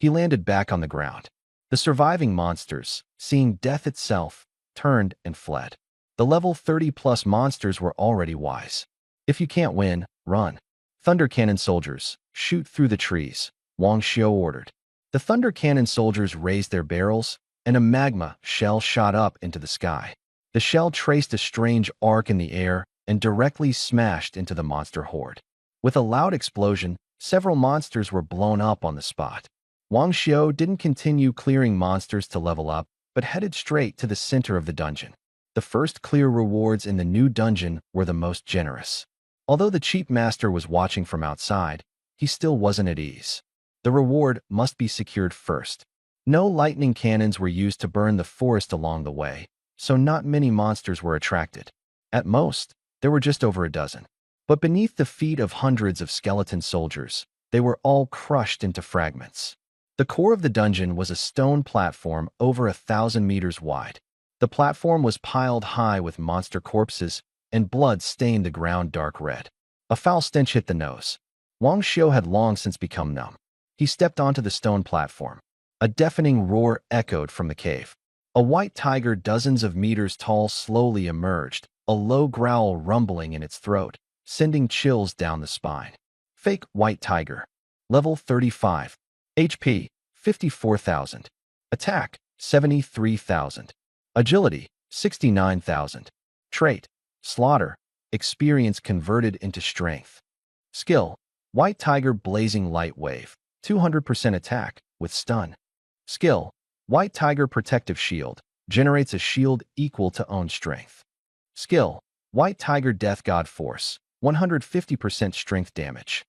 He landed back on the ground. The surviving monsters, seeing death itself, turned and fled. The level 30-plus monsters were already wise. If you can't win, run. Thunder Cannon soldiers, shoot through the trees, Wang Xiu ordered. The Thunder Cannon soldiers raised their barrels, and a magma shell shot up into the sky. The shell traced a strange arc in the air and directly smashed into the monster horde. With a loud explosion, several monsters were blown up on the spot. Wang Xiu didn't continue clearing monsters to level up, but headed straight to the center of the dungeon. The first clear rewards in the new dungeon were the most generous. Although the Chief Master was watching from outside, he still wasn't at ease. The reward must be secured first. No lightning cannons were used to burn the forest along the way, so not many monsters were attracted. At most, there were just over a dozen. But beneath the feet of hundreds of skeleton soldiers, they were all crushed into fragments. The core of the dungeon was a stone platform over 1,000 meters wide. The platform was piled high with monster corpses, and blood stained the ground dark red. A foul stench hit the nose. Wang Xiu had long since become numb. He stepped onto the stone platform. A deafening roar echoed from the cave. A white tiger dozens of meters tall slowly emerged, a low growl rumbling in its throat, sending chills down the spine. Fake white tiger. Level 35. HP, 54,000. Attack, 73,000. Agility, 69,000. Trait, Slaughter. Experience converted into strength. Skill, White Tiger Blazing Light Wave, 200% attack, with stun. Skill, White Tiger Protective Shield, generates a shield equal to own strength. Skill, White Tiger Death God Force, 150% strength damage.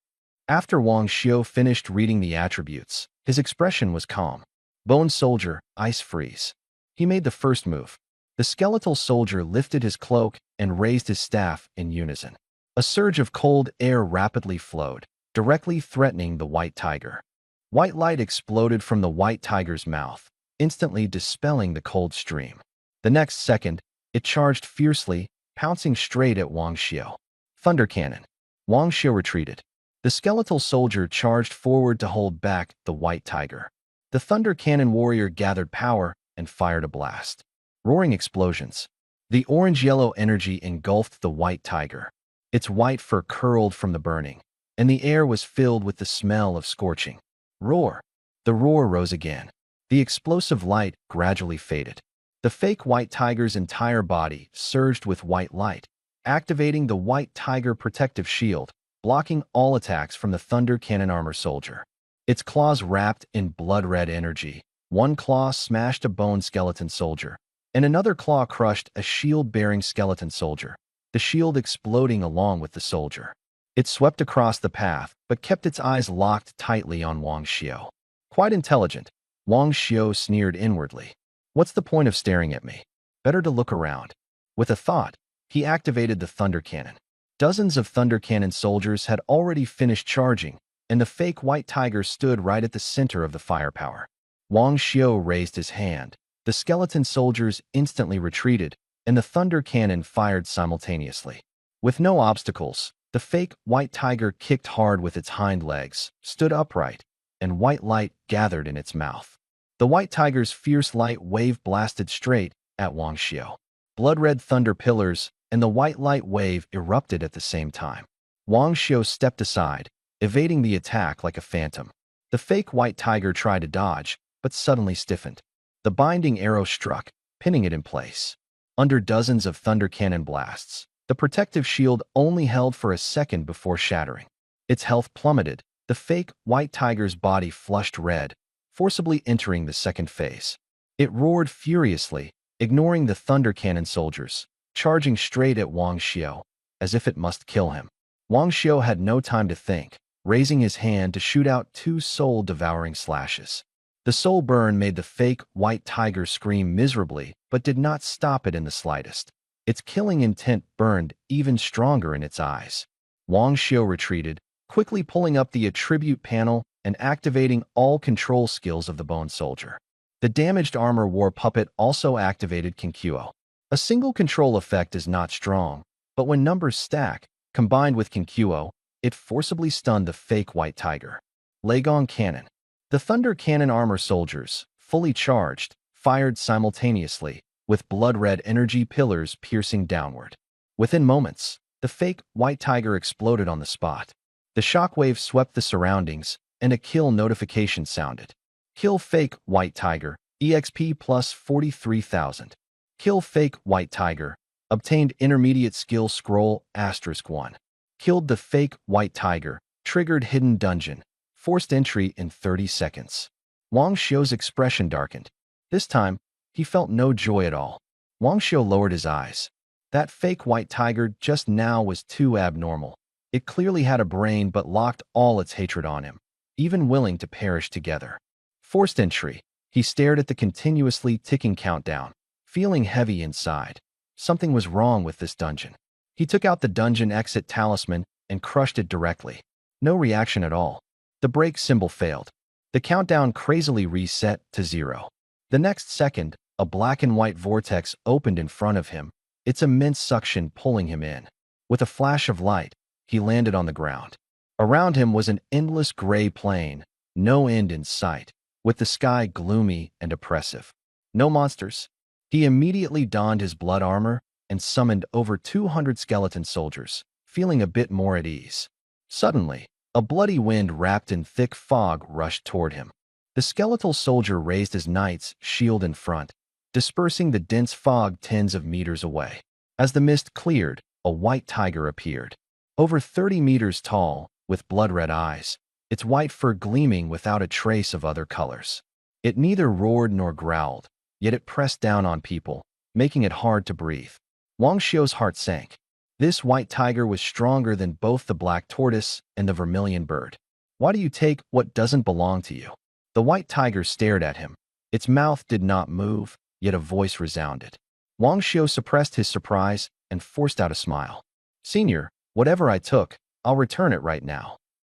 After Wang Xiu finished reading the attributes, his expression was calm. Bone Soldier, Ice Freeze. He made the first move. The skeletal soldier lifted his cloak and raised his staff in unison. A surge of cold air rapidly flowed, directly threatening the white tiger. White light exploded from the white tiger's mouth, instantly dispelling the cold stream. The next second, it charged fiercely, pouncing straight at Wang Xiu. Thunder Cannon. Wang Xiu retreated. The skeletal soldier charged forward to hold back the white tiger. The Thunder Cannon warrior gathered power and fired a blast. Roaring explosions. The orange-yellow energy engulfed the white tiger. Its white fur curled from the burning, and the air was filled with the smell of scorching. Roar. The roar rose again. The explosive light gradually faded. The fake white tiger's entire body surged with white light, activating the white tiger protective shield, blocking all attacks from the Thunder Cannon armor soldier. Its claws wrapped in blood-red energy. One claw smashed a bone skeleton soldier, and another claw crushed a shield-bearing skeleton soldier, the shield exploding along with the soldier. It swept across the path, but kept its eyes locked tightly on Wang Xiu. Quite intelligent, Wang Xiu sneered inwardly. What's the point of staring at me? Better to look around. With a thought, he activated the Thunder Cannon. Dozens of Thunder Cannon soldiers had already finished charging, and the fake white tiger stood right at the center of the firepower. Wang Xiu raised his hand. The skeleton soldiers instantly retreated, and the Thunder Cannon fired simultaneously. With no obstacles, the fake white tiger kicked hard with its hind legs, stood upright, and white light gathered in its mouth. The white tiger's fierce light wave blasted straight at Wang Xiu. Blood-red thunder pillars and the white light wave erupted at the same time. Wang Xiu stepped aside, evading the attack like a phantom. The fake white tiger tried to dodge, but suddenly stiffened. The binding arrow struck, pinning it in place. Under dozens of Thunder Cannon blasts, the protective shield only held for a second before shattering. Its health plummeted, the fake white tiger's body flushed red, forcibly entering the second phase. It roared furiously, ignoring the Thunder Cannon soldiers, charging straight at Wang Xiu, as if it must kill him. Wang Xiu had no time to think, raising his hand to shoot out two soul-devouring slashes. The soul burn made the fake white tiger scream miserably, but did not stop it in the slightest. Its killing intent burned even stronger in its eyes. Wang Xiu retreated, quickly pulling up the attribute panel and activating all control skills of the Bone Soldier. The damaged armor war puppet also activated Kinkuo. A single control effect is not strong, but when numbers stack, combined with Kinkuo, it forcibly stunned the fake White Tiger. Legong Cannon. The Thunder Cannon armor soldiers, fully charged, fired simultaneously, with blood-red energy pillars piercing downward. Within moments, the fake White Tiger exploded on the spot. The shockwave swept the surroundings, and a kill notification sounded. Kill fake White Tiger, EXP plus 43,000. Kill fake White Tiger, obtained intermediate skill scroll *1. Killed the fake White Tiger, triggered hidden dungeon, forced entry in 30 seconds. Wang Xiu's expression darkened. This time, he felt no joy at all. Wang Xiu lowered his eyes. That fake White Tiger just now was too abnormal. It clearly had a brain but locked all its hatred on him, even willing to perish together. Forced entry. He stared at the continuously ticking countdown, feeling heavy inside. Something was wrong with this dungeon. He took out the dungeon exit talisman and crushed it directly. No reaction at all. The break symbol failed. The countdown crazily reset to 0. The next second, a black and white vortex opened in front of him, its immense suction pulling him in. With a flash of light, he landed on the ground. Around him was an endless gray plain, no end in sight, with the sky gloomy and oppressive. No monsters. He immediately donned his blood armor and summoned over 200 skeleton soldiers, feeling a bit more at ease. Suddenly, a bloody wind wrapped in thick fog rushed toward him. The skeletal soldier raised his knight's shield in front, dispersing the dense fog tens of meters away. As the mist cleared, a white tiger appeared. Over 30 meters tall, with blood-red eyes, its white fur gleaming without a trace of other colors. It neither roared nor growled, yet it pressed down on people, making it hard to breathe. Wang Xiu's heart sank. This white tiger was stronger than both the black tortoise and the vermilion bird. Why do you take what doesn't belong to you? The white tiger stared at him. Its mouth did not move, yet a voice resounded. Wang Xiu suppressed his surprise and forced out a smile. Senior, whatever I took, I'll return it right now.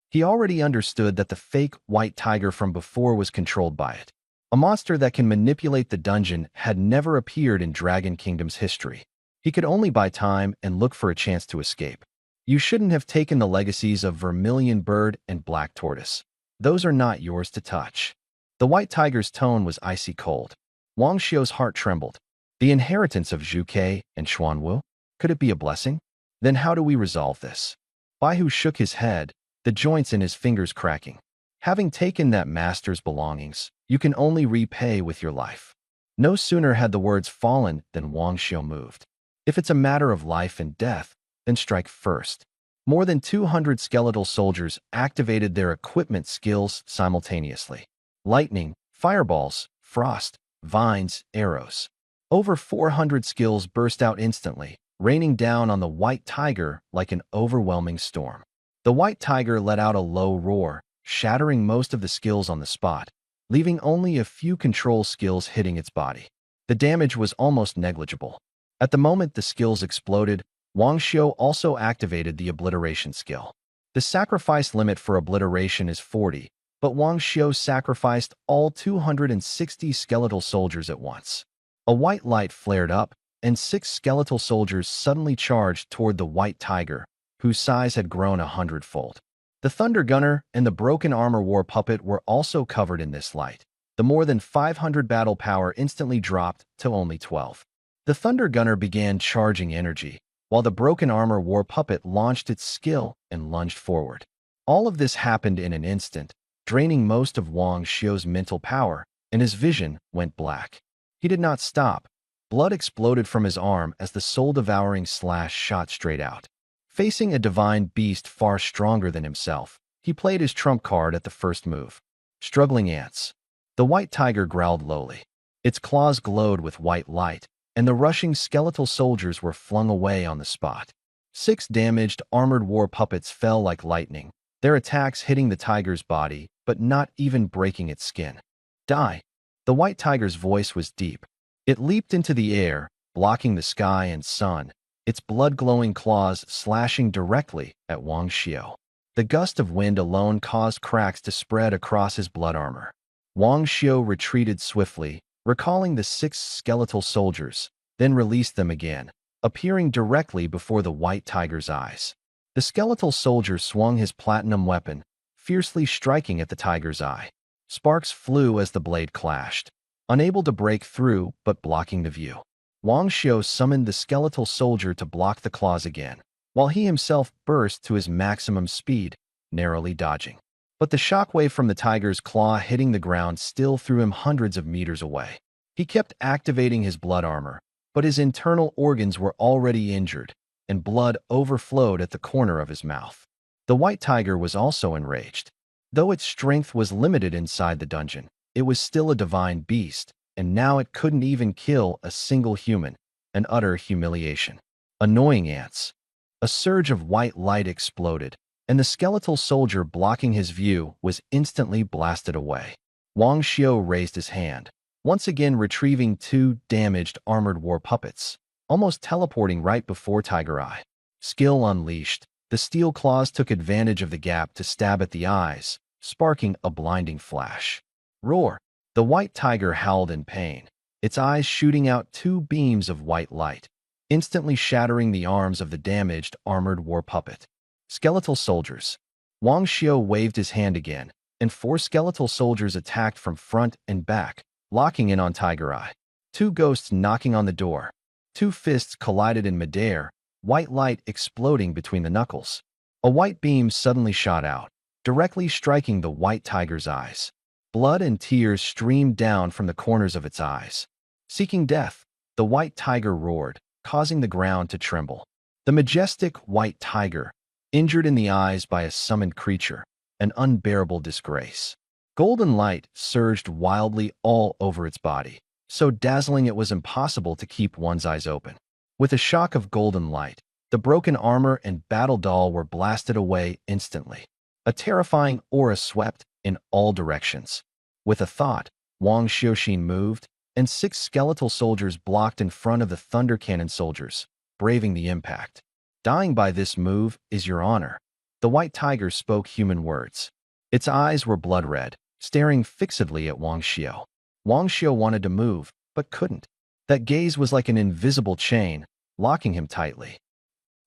He already understood that the fake white tiger from before was controlled by it. A monster that can manipulate the dungeon had never appeared in Dragon Kingdom's history. He could only buy time and look for a chance to escape. You shouldn't have taken the legacies of Vermilion Bird and Black Tortoise. Those are not yours to touch. The white tiger's tone was icy cold. Wang Xiu's heart trembled. The inheritance of Zhu Ke and Xuanwu? Could it be a blessing? Then how do we resolve this? Bai Hu shook his head, the joints in his fingers cracking. Having taken that master's belongings, you can only repay with your life. No sooner had the words fallen than Wang Xiu moved. If it's a matter of life and death, then strike first. More than 200 skeletal soldiers activated their equipment skills simultaneously. Lightning, fireballs, frost, vines, arrows. Over 400 skills burst out instantly, raining down on the white tiger like an overwhelming storm. The white tiger let out a low roar, shattering most of the skills on the spot, leaving only a few control skills hitting its body. The damage was almost negligible. At the moment the skills exploded, Wang Xiu also activated the obliteration skill. The sacrifice limit for obliteration is 40, but Wang Xiu sacrificed all 260 skeletal soldiers at once. A white light flared up, and 6 skeletal soldiers suddenly charged toward the white tiger, whose size had grown 100-fold. The Thunder Gunner and the Broken Armor War Puppet were also covered in this light. The more than 500 battle power instantly dropped to only 12. The Thunder Gunner began charging energy, while the Broken Armor War Puppet launched its skill and lunged forward. All of this happened in an instant, draining most of Wang Xiu's mental power, and his vision went black. He did not stop. Blood exploded from his arm as the soul-devouring slash shot straight out. Facing a divine beast far stronger than himself, he played his trump card at the first move. Struggling ants. The white tiger growled lowly. Its claws glowed with white light, and the rushing skeletal soldiers were flung away on the spot. 6 damaged, armored war puppets fell like lightning, their attacks hitting the tiger's body, but not even breaking its skin. Die! The white tiger's voice was deep. It leaped into the air, blocking the sky and sun, its blood-glowing claws slashing directly at Wang Xiao. The gust of wind alone caused cracks to spread across his blood armor. Wang Xiao retreated swiftly, recalling the 6 skeletal soldiers, then released them again, appearing directly before the white tiger's eyes. The skeletal soldier swung his platinum weapon, fiercely striking at the tiger's eye. Sparks flew as the blade clashed, unable to break through but blocking the view. Wang Xiao summoned the skeletal soldier to block the claws again, while he himself burst to his maximum speed, narrowly dodging. But the shockwave from the tiger's claw hitting the ground still threw him hundreds of meters away. He kept activating his blood armor, but his internal organs were already injured, and blood overflowed at the corner of his mouth. The white tiger was also enraged. Though its strength was limited inside the dungeon, it was still a divine beast, and now it couldn't even kill a single human, an utter humiliation. Annoying ants. A surge of white light exploded, and the skeletal soldier blocking his view was instantly blasted away. Wang Xiao raised his hand, once again retrieving 2 damaged armored war puppets, almost teleporting right before Tiger Eye. Skill unleashed, the steel claws took advantage of the gap to stab at the eyes, sparking a blinding flash. Roar! The white tiger howled in pain, its eyes shooting out 2 beams of white light, instantly shattering the arms of the damaged armored war puppet. Skeletal soldiers. Wang Xiao waved his hand again, and 4 skeletal soldiers attacked from front and back, locking in on Tiger Eye. 2 ghosts knocking on the door. 2 fists collided in midair, white light exploding between the knuckles. A white beam suddenly shot out, directly striking the white tiger's eyes. Blood and tears streamed down from the corners of its eyes. Seeking death, the white tiger roared, causing the ground to tremble. The majestic white tiger, injured in the eyes by a summoned creature, an unbearable disgrace. Golden light surged wildly all over its body, so dazzling it was impossible to keep one's eyes open. With a shock of golden light, the broken armor and battle doll were blasted away instantly. A terrifying aura swept in all directions. With a thought, Wang Xiaoxin moved, and 6 skeletal soldiers blocked in front of the thunder cannon soldiers, braving the impact. Dying by this move is your honor. The white tiger spoke human words. Its eyes were blood red, staring fixedly at Wang Xiao. Wang Xiao wanted to move, but couldn't. That gaze was like an invisible chain, locking him tightly.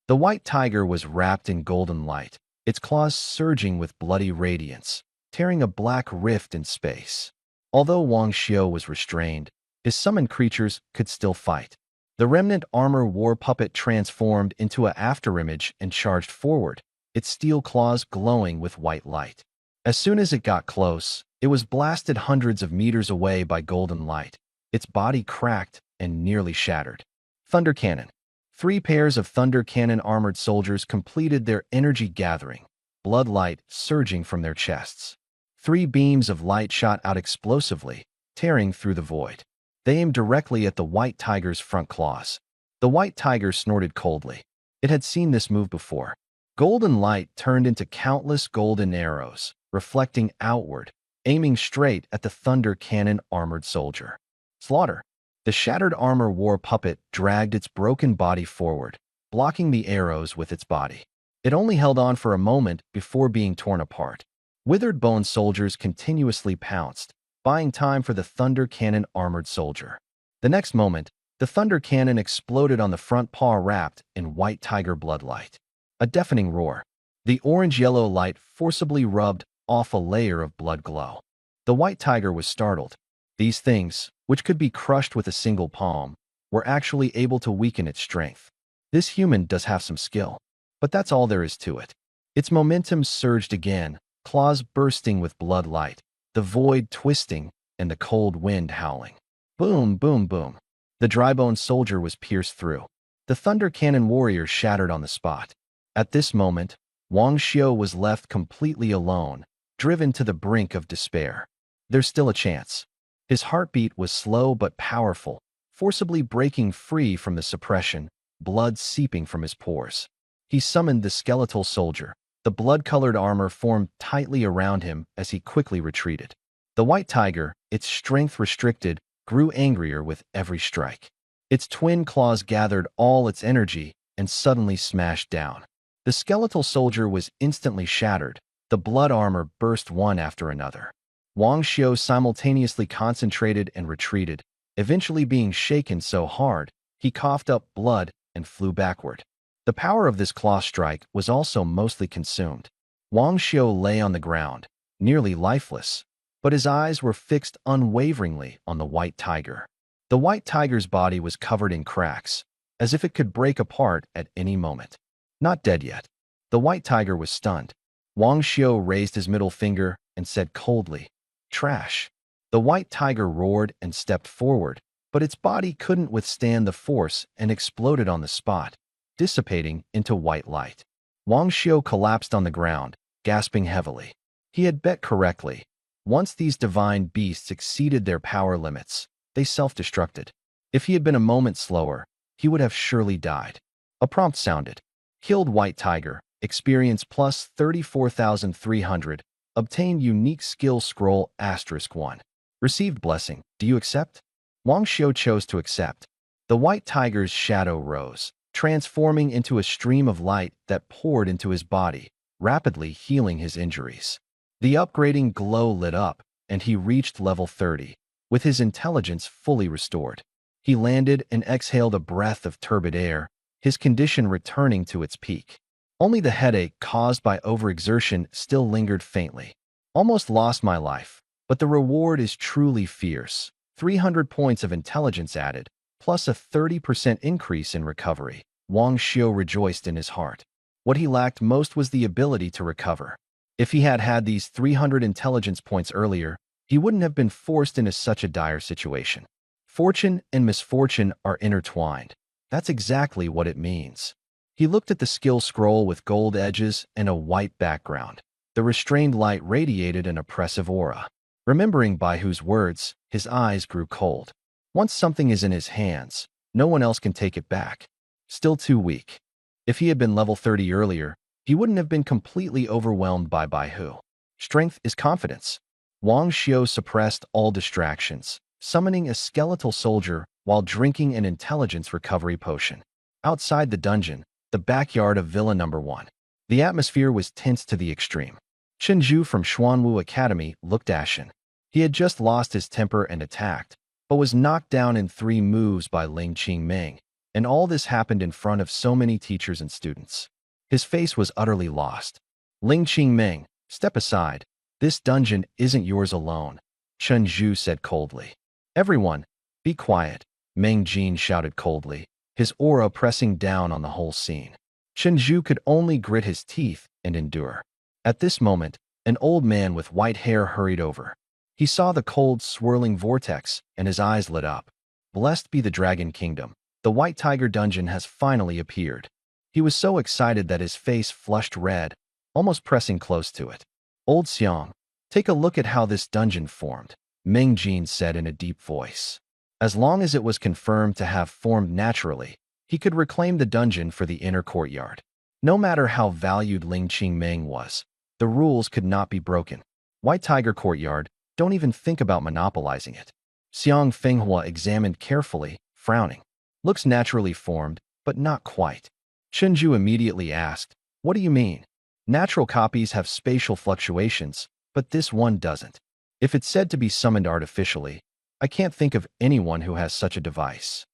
The white tiger was wrapped in golden light, its claws surging with bloody radiance, tearing a black rift in space. Although Wang Xiao was restrained, his summoned creatures could still fight. The remnant armor war puppet transformed into an afterimage and charged forward, its steel claws glowing with white light. As soon as it got close, it was blasted hundreds of meters away by golden light. Its body cracked and nearly shattered. Thunder cannon. 3 pairs of thunder cannon armored soldiers completed their energy gathering, blood light surging from their chests. 3 beams of light shot out explosively, tearing through the void. They aimed directly at the white tiger's front claws. The white tiger snorted coldly. It had seen this move before. Golden light turned into countless golden arrows, reflecting outward, aiming straight at the thunder cannon armored soldier. Slaughter. The shattered armor war puppet dragged its broken body forward, blocking the arrows with its body. It only held on for a moment before being torn apart. Withered bone soldiers continuously pounced, buying time for the thunder cannon armored soldier. The next moment, the thunder cannon exploded on the front paw wrapped in white tiger bloodlight. A deafening roar. The orange-yellow light forcibly rubbed off a layer of blood glow. The white tiger was startled. These things, which could be crushed with a single palm, were actually able to weaken its strength. This human does have some skill, but that's all there is to it. Its momentum surged again, claws bursting with blood light, the void twisting, and the cold wind howling. Boom, boom, boom. The dry-boned soldier was pierced through. The thunder cannon warrior shattered on the spot. At this moment, Wang Xiao was left completely alone, driven to the brink of despair. There's still a chance. His heartbeat was slow but powerful, forcibly breaking free from the suppression, blood seeping from his pores. He summoned the skeletal soldier. The blood-colored armor formed tightly around him as he quickly retreated. The white tiger, its strength restricted, grew angrier with every strike. Its twin claws gathered all its energy, and suddenly smashed down. The skeletal soldier was instantly shattered. The blood armor burst one after another. Wang Xiu simultaneously concentrated and retreated, eventually being shaken so hard, he coughed up blood and flew backward. The power of this claw strike was also mostly consumed. Wang Xiu lay on the ground, nearly lifeless, but his eyes were fixed unwaveringly on the white tiger. The white tiger's body was covered in cracks, as if it could break apart at any moment. Not dead yet. The white tiger was stunned. Wang Xiu raised his middle finger and said coldly, "Trash." The white tiger roared and stepped forward, but its body couldn't withstand the force and exploded on the spot, dissipating into white light. Wang Xiu collapsed on the ground, gasping heavily. He had bet correctly. Once these divine beasts exceeded their power limits, they self-destructed. If he had been a moment slower, he would have surely died. A prompt sounded. Killed white tiger, experience plus 34,300, obtained unique skill scroll *1. Received blessing, do you accept? Wang Xiu chose to accept. The white tiger's shadow rose, transforming into a stream of light that poured into his body, rapidly healing his injuries. The upgrading glow lit up, and he reached level 30, with his intelligence fully restored. He landed and exhaled a breath of turbid air, his condition returning to its peak. Only the headache caused by overexertion still lingered faintly. Almost lost my life, but the reward is truly fierce. 300 points of intelligence added, plus a 30% increase in recovery. Wang Xiu rejoiced in his heart. What he lacked most was the ability to recover. If he had had these 300 intelligence points earlier, he wouldn't have been forced into such a dire situation. Fortune and misfortune are intertwined. That's exactly what it means. He looked at the skill scroll with gold edges and a white background. The restrained light radiated an oppressive aura. Remembering Baihu's words, his eyes grew cold. Once something is in his hands, no one else can take it back. Still too weak. If he had been level 30 earlier, he wouldn't have been completely overwhelmed by Baihu. Strength is confidence. Wang Xiu suppressed all distractions, summoning a skeletal soldier while drinking an intelligence recovery potion. Outside the dungeon, the backyard of Villa No. 1. The atmosphere was tense to the extreme. Chenju from Xuanwu Academy looked ashen. He had just lost his temper and attacked, but was knocked down in 3 moves by Ling Qingming, and all this happened in front of so many teachers and students. His face was utterly lost. Ling Qingming, step aside. This dungeon isn't yours alone, Chen Zhu said coldly. Everyone, be quiet, Meng Jin shouted coldly, his aura pressing down on the whole scene. Chen Zhu could only grit his teeth and endure. At this moment, an old man with white hair hurried over. He saw the cold, swirling vortex, and his eyes lit up. Blessed be the Dragon Kingdom. The White Tiger dungeon has finally appeared. He was so excited that his face flushed red, almost pressing close to it. Old Xiang, take a look at how this dungeon formed, Meng Jin said in a deep voice. As long as it was confirmed to have formed naturally, he could reclaim the dungeon for the inner courtyard. No matter how valued Ling Qingming was, the rules could not be broken. White Tiger Courtyard, don't even think about monopolizing it. Xiang Fenghua examined carefully, frowning. Looks naturally formed, but not quite. Chenju immediately asked, what do you mean? Natural copies have spatial fluctuations, but this one doesn't. If it's said to be summoned artificially, I can't think of anyone who has such a device.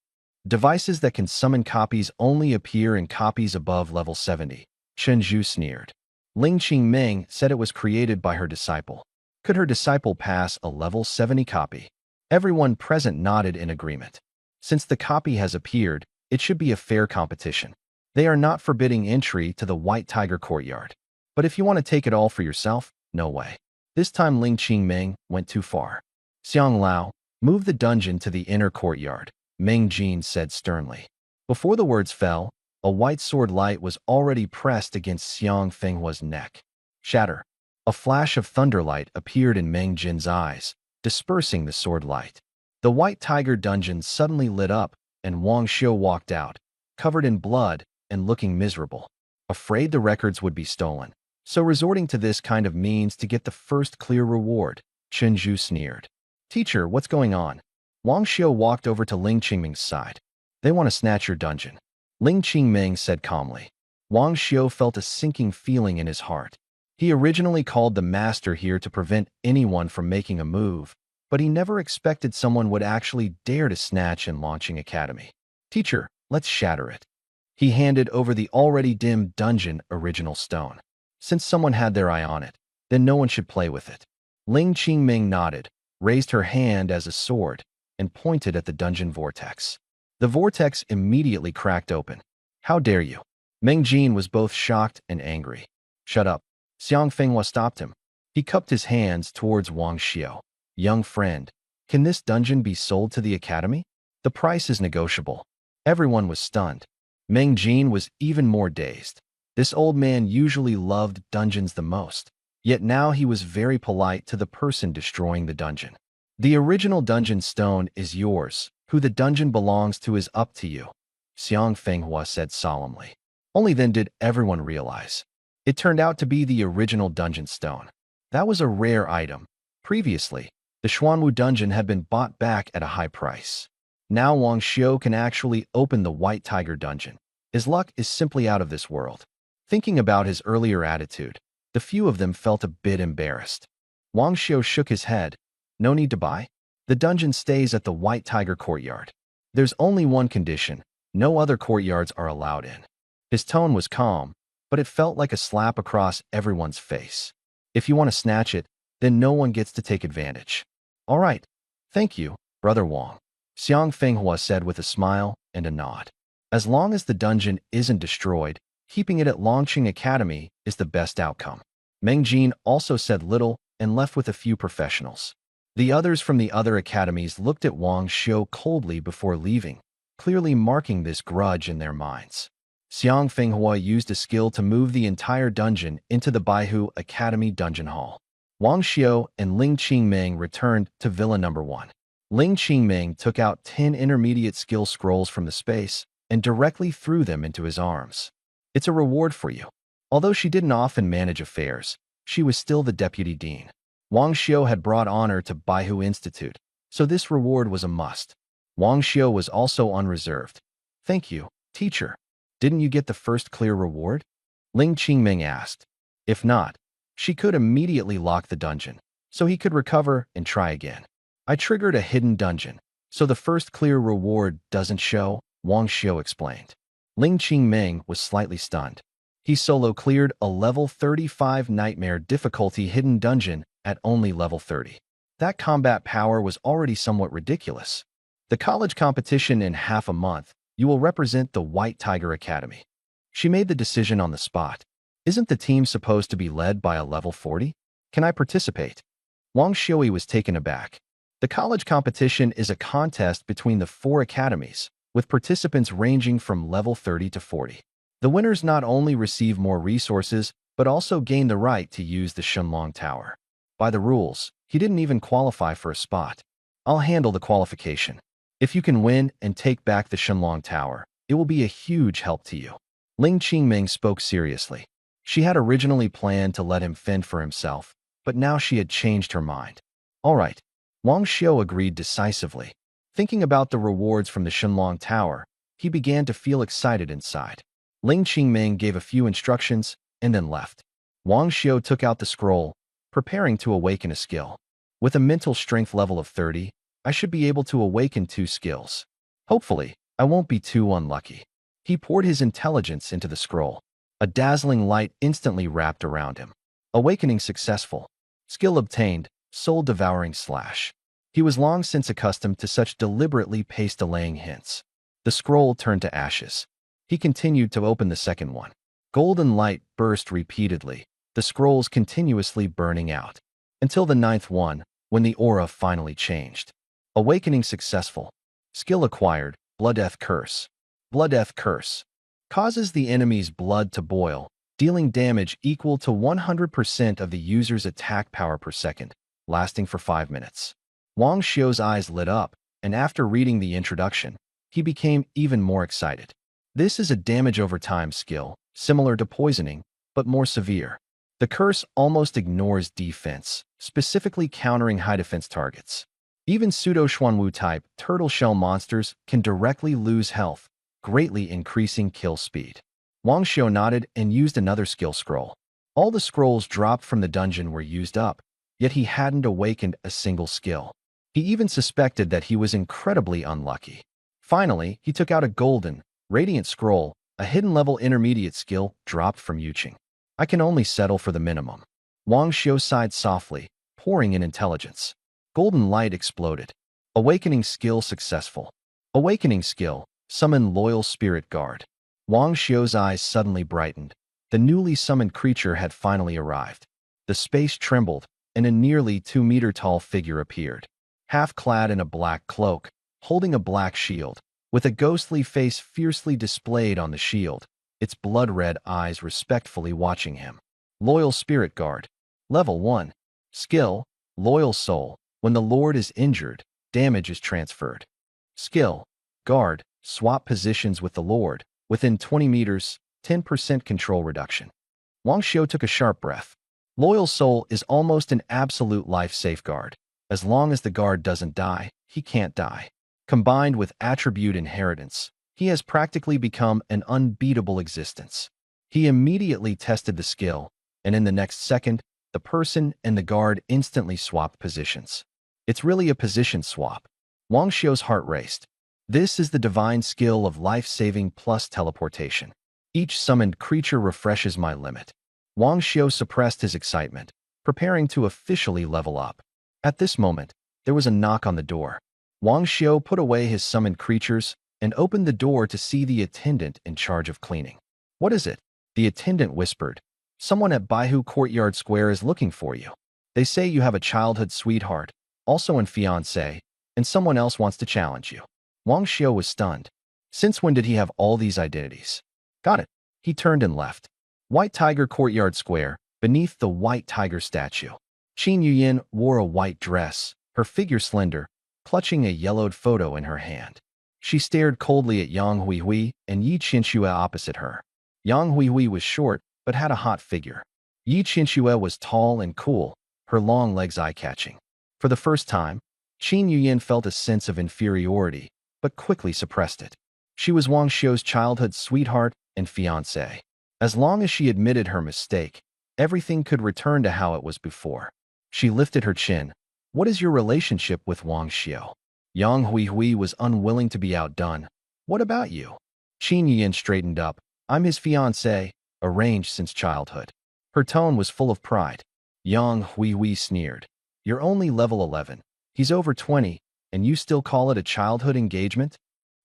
Devices that can summon copies only appear in copies above level 70, Chenju sneered. Ling Qingming said it was created by her disciple. Could her disciple pass a level 70 copy? Everyone present nodded in agreement. Since the copy has appeared, it should be a fair competition. They are not forbidding entry to the White Tiger Courtyard. But if you want to take it all for yourself, no way. This time Ling Qingming went too far. Xiang Lao, move the dungeon to the inner courtyard, Meng Jin said sternly. Before the words fell, a white sword light was already pressed against Xiang Fenghua's neck. Shatter. A flash of thunderlight appeared in Meng Jin's eyes, dispersing the sword light. The White Tiger dungeon suddenly lit up, and Wang Xiu walked out, covered in blood and looking miserable. Afraid the records would be stolen, so resorting to this kind of means to get the first clear reward, Chen Zhu sneered. Teacher, what's going on? Wang Xiu walked over to Ling Qingming's side. They want to snatch your dungeon. Ling Qingming said calmly. Wang Xiu felt a sinking feeling in his heart. He originally called the master here to prevent anyone from making a move, but he never expected someone would actually dare to snatch in Launching Academy. Teacher, let's shatter it. He handed over the already dim dungeon original stone. Since someone had their eye on it, then no one should play with it. Ling Qingming nodded, raised her hand as a sword, and pointed at the dungeon vortex. The vortex immediately cracked open. How dare you? Meng Jin was both shocked and angry. Shut up. Xiang Fenghua stopped him. He cupped his hands towards Wang Xiu. Young friend, can this dungeon be sold to the academy? The price is negotiable. Everyone was stunned. Meng Jin was even more dazed. This old man usually loved dungeons the most, yet now he was very polite to the person destroying the dungeon. The original dungeon stone is yours. Who the dungeon belongs to is up to you, Xiang Fenghua said solemnly. Only then did everyone realize. It turned out to be the original dungeon stone. That was a rare item. Previously, the Xuanwu dungeon had been bought back at a high price. Now Wang Xiu can actually open the White Tiger dungeon. His luck is simply out of this world. Thinking about his earlier attitude, the few of them felt a bit embarrassed. Wang Xiu shook his head. No need to buy. The dungeon stays at the White Tiger courtyard. There's only one condition. No other courtyards are allowed in. His tone was calm, but it felt like a slap across everyone's face. If you want to snatch it, then no one gets to take advantage. All right. Thank you, Brother Wang, Xiang Fenghua said with a smile and a nod. As long as the dungeon isn't destroyed, keeping it at Launching Academy is the best outcome. Meng Jin also said little and left with a few professionals. The others from the other academies looked at Wang Xiu coldly before leaving, clearly marking this grudge in their minds. Xiang Fenghua used a skill to move the entire dungeon into the Baihu Academy Dungeon Hall. Wang Xiu and Ling Qingming returned to Villa No. 1. Ling Qingming took out 10 intermediate skill scrolls from the space and directly threw them into his arms. It's a reward for you. Although she didn't often manage affairs, she was still the deputy dean. Wang Xiu had brought honor to Baihu Institute, so this reward was a must. Wang Xiu was also unreserved. Thank you, teacher. Didn't you get the first clear reward? Ling Qingming asked. If not, she could immediately lock the dungeon, so he could recover and try again. I triggered a hidden dungeon, so the first clear reward doesn't show, Wang Xiu explained. Ling Qingming was slightly stunned. He solo cleared a level 35 nightmare difficulty hidden dungeon at only level 30. That combat power was already somewhat ridiculous. The college competition in half a month, you will represent the White Tiger Academy. She made the decision on the spot. Isn't the team supposed to be led by a level 40? Can I participate? Wang Xiu was taken aback. The college competition is a contest between the 4 academies, with participants ranging from level 30 to 40. The winners not only receive more resources, but also gain the right to use the Shenlong Tower. By the rules, he didn't even qualify for a spot. I'll handle the qualification. If you can win and take back the Shenlong Tower, it will be a huge help to you. Ling Qingming spoke seriously. She had originally planned to let him fend for himself, but now she had changed her mind. All right. Wang Xiu agreed decisively. Thinking about the rewards from the Shenlong Tower, he began to feel excited inside. Ling Qingming gave a few instructions and then left. Wang Xiu took out the scroll, preparing to awaken a skill. With a mental strength level of 30, I should be able to awaken 2 skills. Hopefully, I won't be too unlucky. He poured his intelligence into the scroll. A dazzling light instantly wrapped around him. Awakening successful. Skill obtained, soul-devouring slash. He was long since accustomed to such deliberately paste-delaying hints. The scroll turned to ashes. He continued to open the second one. Golden light burst repeatedly, the scrolls continuously burning out. Until the 9th one, when the aura finally changed. Awakening successful. Skill acquired, Blooddeath Curse. Blooddeath Curse. Causes the enemy's blood to boil, dealing damage equal to 100% of the user's attack power per second, lasting for 5 minutes. Wang Xiu's eyes lit up, and after reading the introduction, he became even more excited. This is a damage over time skill, similar to poisoning, but more severe. The curse almost ignores defense, specifically countering high defense targets. Even pseudo-Xuanwu type turtle shell monsters can directly lose health, greatly increasing kill speed. Wang Xiao nodded and used another skill scroll. All the scrolls dropped from the dungeon were used up, yet he hadn't awakened a single skill. He even suspected that he was incredibly unlucky. Finally, he took out a golden, radiant scroll, a hidden-level intermediate skill dropped from Yuqing. I can only settle for the minimum. Wang Xiao sighed softly, pouring in intelligence. Golden light exploded. Awakening skill successful. Awakening skill, summon Loyal Spirit Guard. Wang Xiao's eyes suddenly brightened. The newly summoned creature had finally arrived. The space trembled, and a nearly 2-meter-tall figure appeared. Half-clad in a black cloak, holding a black shield, with a ghostly face fiercely displayed on the shield, its blood-red eyes respectfully watching him. Loyal Spirit Guard. Level 1. Skill, Loyal Soul. When the Lord is injured, damage is transferred. Skill, Guard. Swap positions with the Lord. Within 20 meters, 10% control reduction. Wang Xiao took a sharp breath. Loyal Soul is almost an absolute life safeguard. As long as the guard doesn't die, he can't die. Combined with attribute inheritance, he has practically become an unbeatable existence. He immediately tested the skill, and in the next second, the person and the guard instantly swapped positions. It's really a position swap. Wang Xiao's heart raced. This is the divine skill of life-saving plus teleportation. Each summoned creature refreshes my limit. Wang Xiao suppressed his excitement, preparing to officially level up. At this moment, there was a knock on the door. Wang Xiao put away his summoned creatures and opened the door to see the attendant in charge of cleaning. What is it? The attendant whispered. Someone at Baihu Courtyard Square is looking for you. They say you have a childhood sweetheart, also an fiancé, and someone else wants to challenge you. Wang Xiao was stunned. Since when did he have all these identities? Got it. He turned and left. White Tiger Courtyard Square, beneath the White Tiger statue. Qin Yuyin wore a white dress, her figure slender, clutching a yellowed photo in her hand. She stared coldly at Yang Huihui and Yi Qianxue opposite her. Yang Huihui was short, but had a hot figure. Yi Qianxue was tall and cool, her long legs eye-catching. For the first time, Qin Yuyin felt a sense of inferiority, but quickly suppressed it. She was Wang Xiao's childhood sweetheart and fiancé. As long as she admitted her mistake, everything could return to how it was before. She lifted her chin. What is your relationship with Wang Xiao? Yang Huihui was unwilling to be outdone. What about you? Qin Yuyin straightened up. I'm his fiancé, arranged since childhood. Her tone was full of pride. Yang Huihui sneered. You're only level 11. He's over 20, and you still call it a childhood engagement?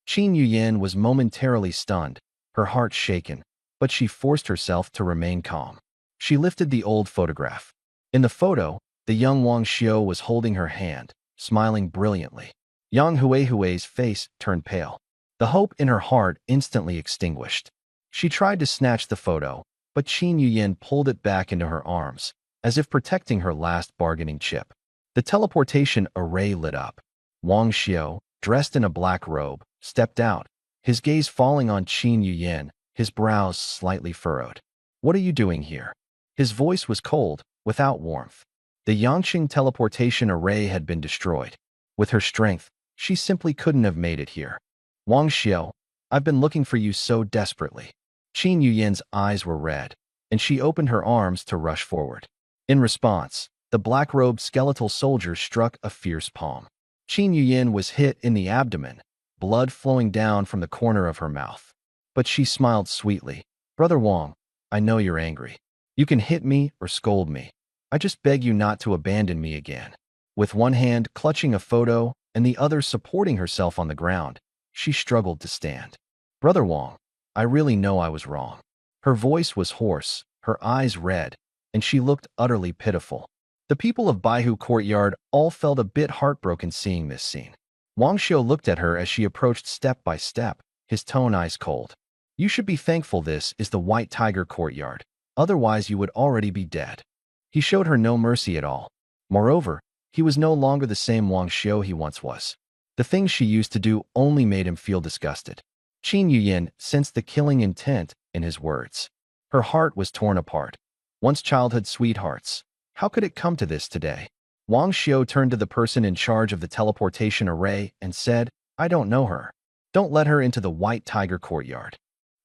Qin Yuyin was momentarily stunned, her heart shaken, but she forced herself to remain calm. She lifted the old photograph. In the photo, the young Wang Xiao was holding her hand, smiling brilliantly. Yang Huihui's face turned pale. The hope in her heart instantly extinguished. She tried to snatch the photo, but Qin Yuyin pulled it back into her arms, as if protecting her last bargaining chip. The teleportation array lit up. Wang Xiao, dressed in a black robe, stepped out, his gaze falling on Qin Yuyin, his brows slightly furrowed. What are you doing here? His voice was cold, without warmth. The Yangqing teleportation array had been destroyed. With her strength, she simply couldn't have made it here. Wang Xiao, I've been looking for you so desperately. Qin Yuyin's eyes were red, and she opened her arms to rush forward. In response, the black-robed skeletal soldier struck a fierce palm. Qin Yuyin was hit in the abdomen, blood flowing down from the corner of her mouth. But she smiled sweetly. Brother Wang, I know you're angry. You can hit me or scold me. I just beg you not to abandon me again. With one hand clutching a photo and the other supporting herself on the ground, she struggled to stand. Brother Wang, I really know I was wrong. Her voice was hoarse, her eyes red, and she looked utterly pitiful. The people of Baihu Courtyard all felt a bit heartbroken seeing this scene. Wang Xiao looked at her as she approached step by step, his tone ice cold. You should be thankful this is the White Tiger Courtyard, otherwise you would already be dead. He showed her no mercy at all. Moreover, he was no longer the same Wang Xiao he once was. The things she used to do only made him feel disgusted. Qin Yuyin sensed the killing intent in his words. Her heart was torn apart. Once childhood sweethearts. How could it come to this today? Wang Xiao turned to the person in charge of the teleportation array and said, I don't know her. Don't let her into the White Tiger courtyard.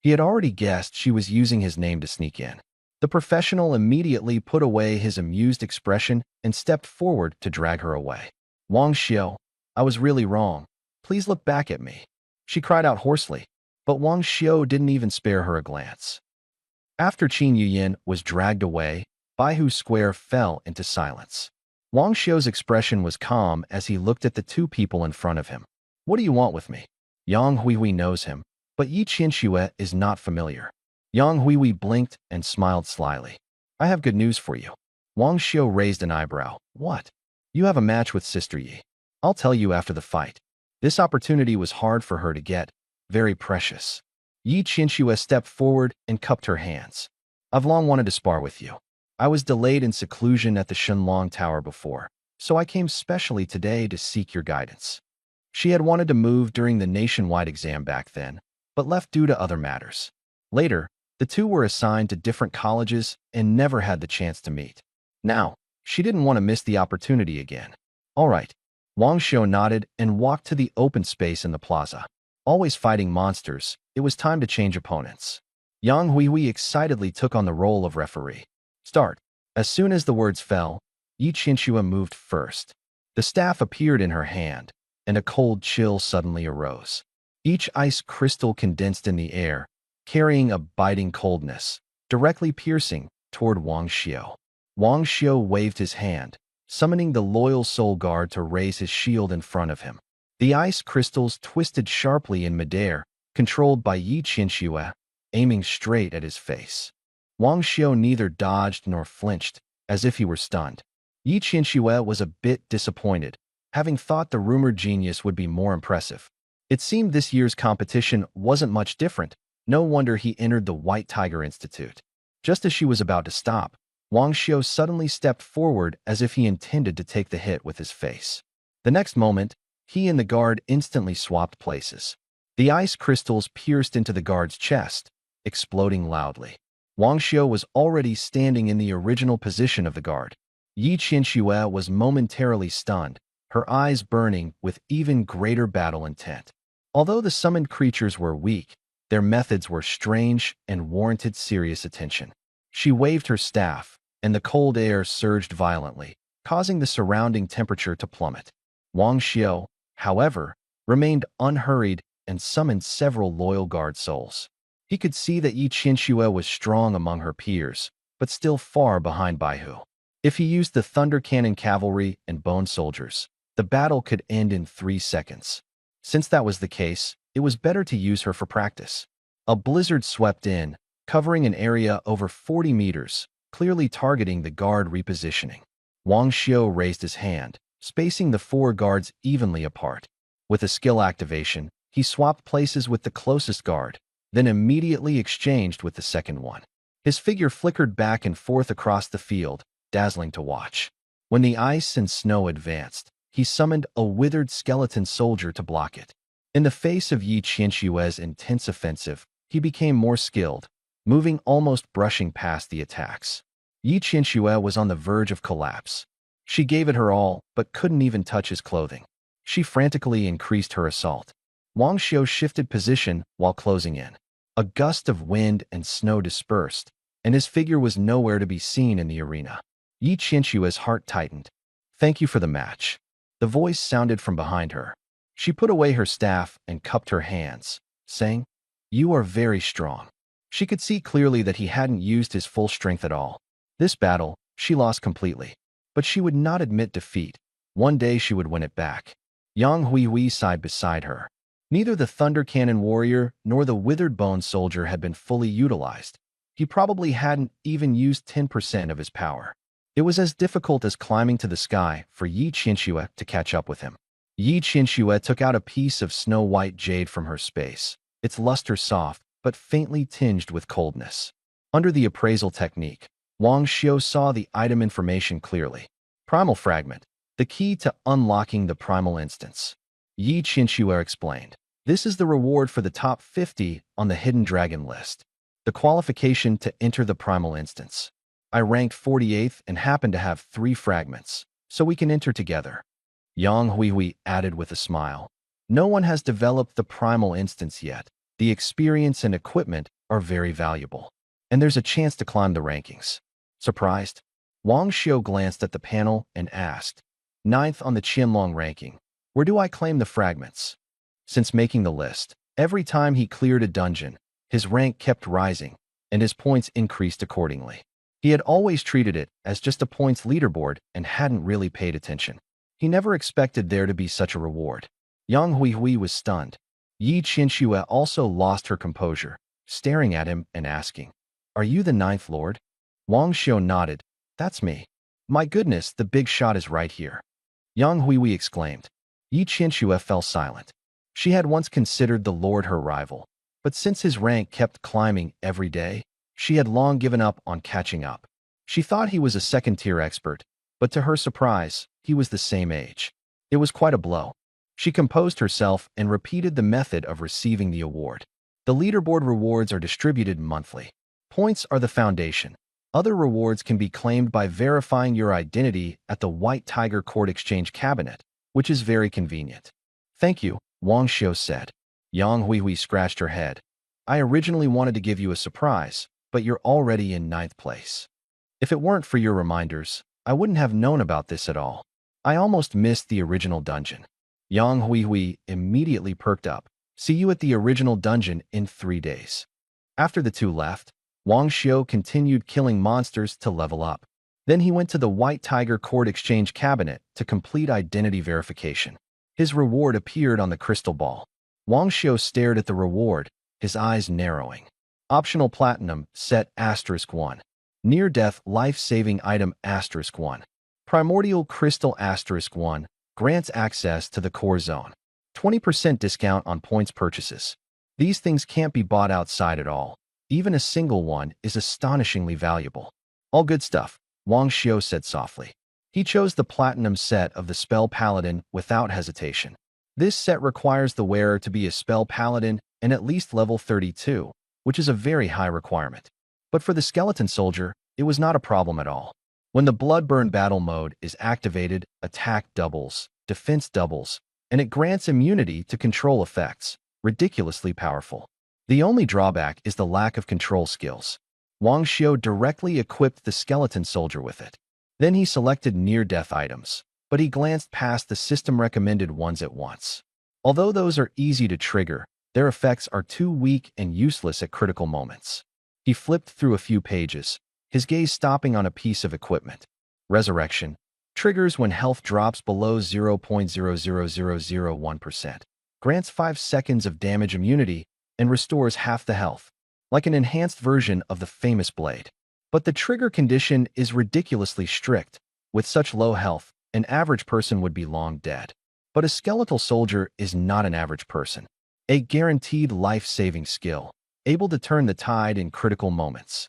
He had already guessed she was using his name to sneak in. The professional immediately put away his amused expression and stepped forward to drag her away. Wang Xiu, I was really wrong. Please look back at me. She cried out hoarsely, but Wang Xiu didn't even spare her a glance. After Qin Yuyin was dragged away, Baihu Square fell into silence. Wang Xiu's expression was calm as he looked at the two people in front of him. What do you want with me? Yang Huihui knows him, but Yi Qianxue is not familiar. Yang Huihui blinked and smiled slyly. I have good news for you. Wang Xiu raised an eyebrow. What? You have a match with Sister Yi. I'll tell you after the fight. This opportunity was hard for her to get, very precious. Yi Qianxue stepped forward and cupped her hands. I've long wanted to spar with you. I was delayed in seclusion at the Shenlong Tower before, so I came specially today to seek your guidance. She had wanted to move during the nationwide exam back then, but left due to other matters. Later, the two were assigned to different colleges and never had the chance to meet. Now, she didn't want to miss the opportunity again. All right. Wang Xiu nodded and walked to the open space in the plaza. Always fighting monsters, it was time to change opponents. Yang Huihui excitedly took on the role of referee. Start. As soon as the words fell, Yi Qianxue moved first. The staff appeared in her hand, and a cold chill suddenly arose. Each ice crystal condensed in the air, carrying a biting coldness, directly piercing toward Wang Xiu. Wang Xiu waved his hand, summoning the loyal soul guard to raise his shield in front of him. The ice crystals twisted sharply in midair, controlled by Yi Qianxue, aiming straight at his face. Wang Xiu neither dodged nor flinched, as if he were stunned. Yi Qianxue was a bit disappointed, having thought the rumored genius would be more impressive. It seemed this year's competition wasn't much different. No wonder he entered the White Tiger Institute. Just as she was about to stop, Wang Xiu suddenly stepped forward as if he intended to take the hit with his face. The next moment, he and the guard instantly swapped places. The ice crystals pierced into the guard's chest, exploding loudly. Wang Xiu was already standing in the original position of the guard. Yi Qianxue was momentarily stunned, her eyes burning with even greater battle intent. Although the summoned creatures were weak, their methods were strange and warranted serious attention. She waved her staff, and the cold air surged violently, causing the surrounding temperature to plummet. Wang Xiu, however, remained unhurried and summoned several loyal guard souls. He could see that Yi Qianxue was strong among her peers, but still far behind Baihu. If he used the Thunder Cannon Cavalry and Bone Soldiers, the battle could end in 3 seconds. Since that was the case, it was better to use her for practice. A blizzard swept in, covering an area over 40 meters, clearly targeting the guard repositioning. Wang Xiu raised his hand, spacing the 4 guards evenly apart. With a skill activation, he swapped places with the closest guard, then immediately exchanged with the second one. His figure flickered back and forth across the field, dazzling to watch. When the ice and snow advanced, he summoned a withered skeleton soldier to block it. In the face of Yi Qianxue's intense offensive, he became more skilled, moving almost brushing past the attacks. Yi Qianxue was on the verge of collapse. She gave it her all, but couldn't even touch his clothing. She frantically increased her assault. Wang Xiu shifted position while closing in. A gust of wind and snow dispersed, and his figure was nowhere to be seen in the arena. Yi Qianxue's heart tightened. Thank you for the match. The voice sounded from behind her. She put away her staff and cupped her hands, saying, You are very strong. She could see clearly that he hadn't used his full strength at all. This battle, she lost completely. But she would not admit defeat. One day she would win it back. Yang Huihui sighed beside her. Neither the Thunder Cannon Warrior nor the Withered Bone Soldier had been fully utilized. He probably hadn't even used 10% of his power. It was as difficult as climbing to the sky for Yi Qianxue to catch up with him. Yi Qianxue took out a piece of snow-white jade from her space, its luster soft but faintly tinged with coldness. Under the appraisal technique, Wang Xiu saw the item information clearly. Primal Fragment, the key to unlocking the primal instance. Yi Qianxue explained. This is the reward for the top 50 on the Hidden Dragon list. The qualification to enter the primal instance. I ranked 48th and happen to have 3 fragments, so we can enter together. Yang Huihui added with a smile. No one has developed the primal instance yet. The experience and equipment are very valuable. And there's a chance to climb the rankings. Surprised? Wang Xiu glanced at the panel and asked, "Ninth on the Qianlong ranking. Where do I claim the fragments?" Since making the list, every time he cleared a dungeon, his rank kept rising, and his points increased accordingly. He had always treated it as just a points leaderboard and hadn't really paid attention. He never expected there to be such a reward. Yang Huihui was stunned. Yi Qinxue also lost her composure, staring at him and asking, "Are you the ninth lord?" Wang Xiu nodded. "That's me." "My goodness, the big shot is right here," Yang Huihui exclaimed. Yi Qinxue fell silent. She had once considered the lord her rival, but since his rank kept climbing every day, she had long given up on catching up. She thought he was a second-tier expert, but to her surprise, he was the same age. It was quite a blow. She composed herself and repeated the method of receiving the award. The leaderboard rewards are distributed monthly. Points are the foundation. Other rewards can be claimed by verifying your identity at the White Tiger Court Exchange Cabinet, which is very convenient. "Thank you," Wang Xiu said. Yang Huihui scratched her head. "I originally wanted to give you a surprise, but you're already in ninth place. If it weren't for your reminders, I wouldn't have known about this at all. I almost missed the original dungeon." Yang Huihui immediately perked up. "See you at the original dungeon in 3 days." After the two left, Wang Xiu continued killing monsters to level up. Then he went to the White Tiger Court Exchange Cabinet to complete identity verification. His reward appeared on the crystal ball. Wang Xiu stared at the reward, his eyes narrowing. Optional Platinum Set *1. Near-Death Life-Saving Item *1. Primordial Crystal *1. Grants access to the core zone. 20% discount on points purchases. These things can't be bought outside at all. Even a single one is astonishingly valuable. "All good stuff," Wang Xiu said softly. He chose the platinum set of the Spell Paladin without hesitation. This set requires the wearer to be a Spell Paladin and at least level 32, which is a very high requirement. But for the Skeleton Soldier, it was not a problem at all. When the Bloodburn battle mode is activated, attack doubles, defense doubles, and it grants immunity to control effects. Ridiculously powerful. The only drawback is the lack of control skills. Wang Xiu directly equipped the Skeleton Soldier with it. Then he selected near-death items, but he glanced past the system-recommended ones at once. Although those are easy to trigger, their effects are too weak and useless at critical moments. He flipped through a few pages, his gaze stopping on a piece of equipment. Resurrection. Triggers when health drops below 0.00001%. Grants 5 seconds of damage immunity and restores half the health, like an enhanced version of the famous blade. But the trigger condition is ridiculously strict. With such low health, an average person would be long dead. But a skeletal soldier is not an average person. A guaranteed life-saving skill, able to turn the tide in critical moments.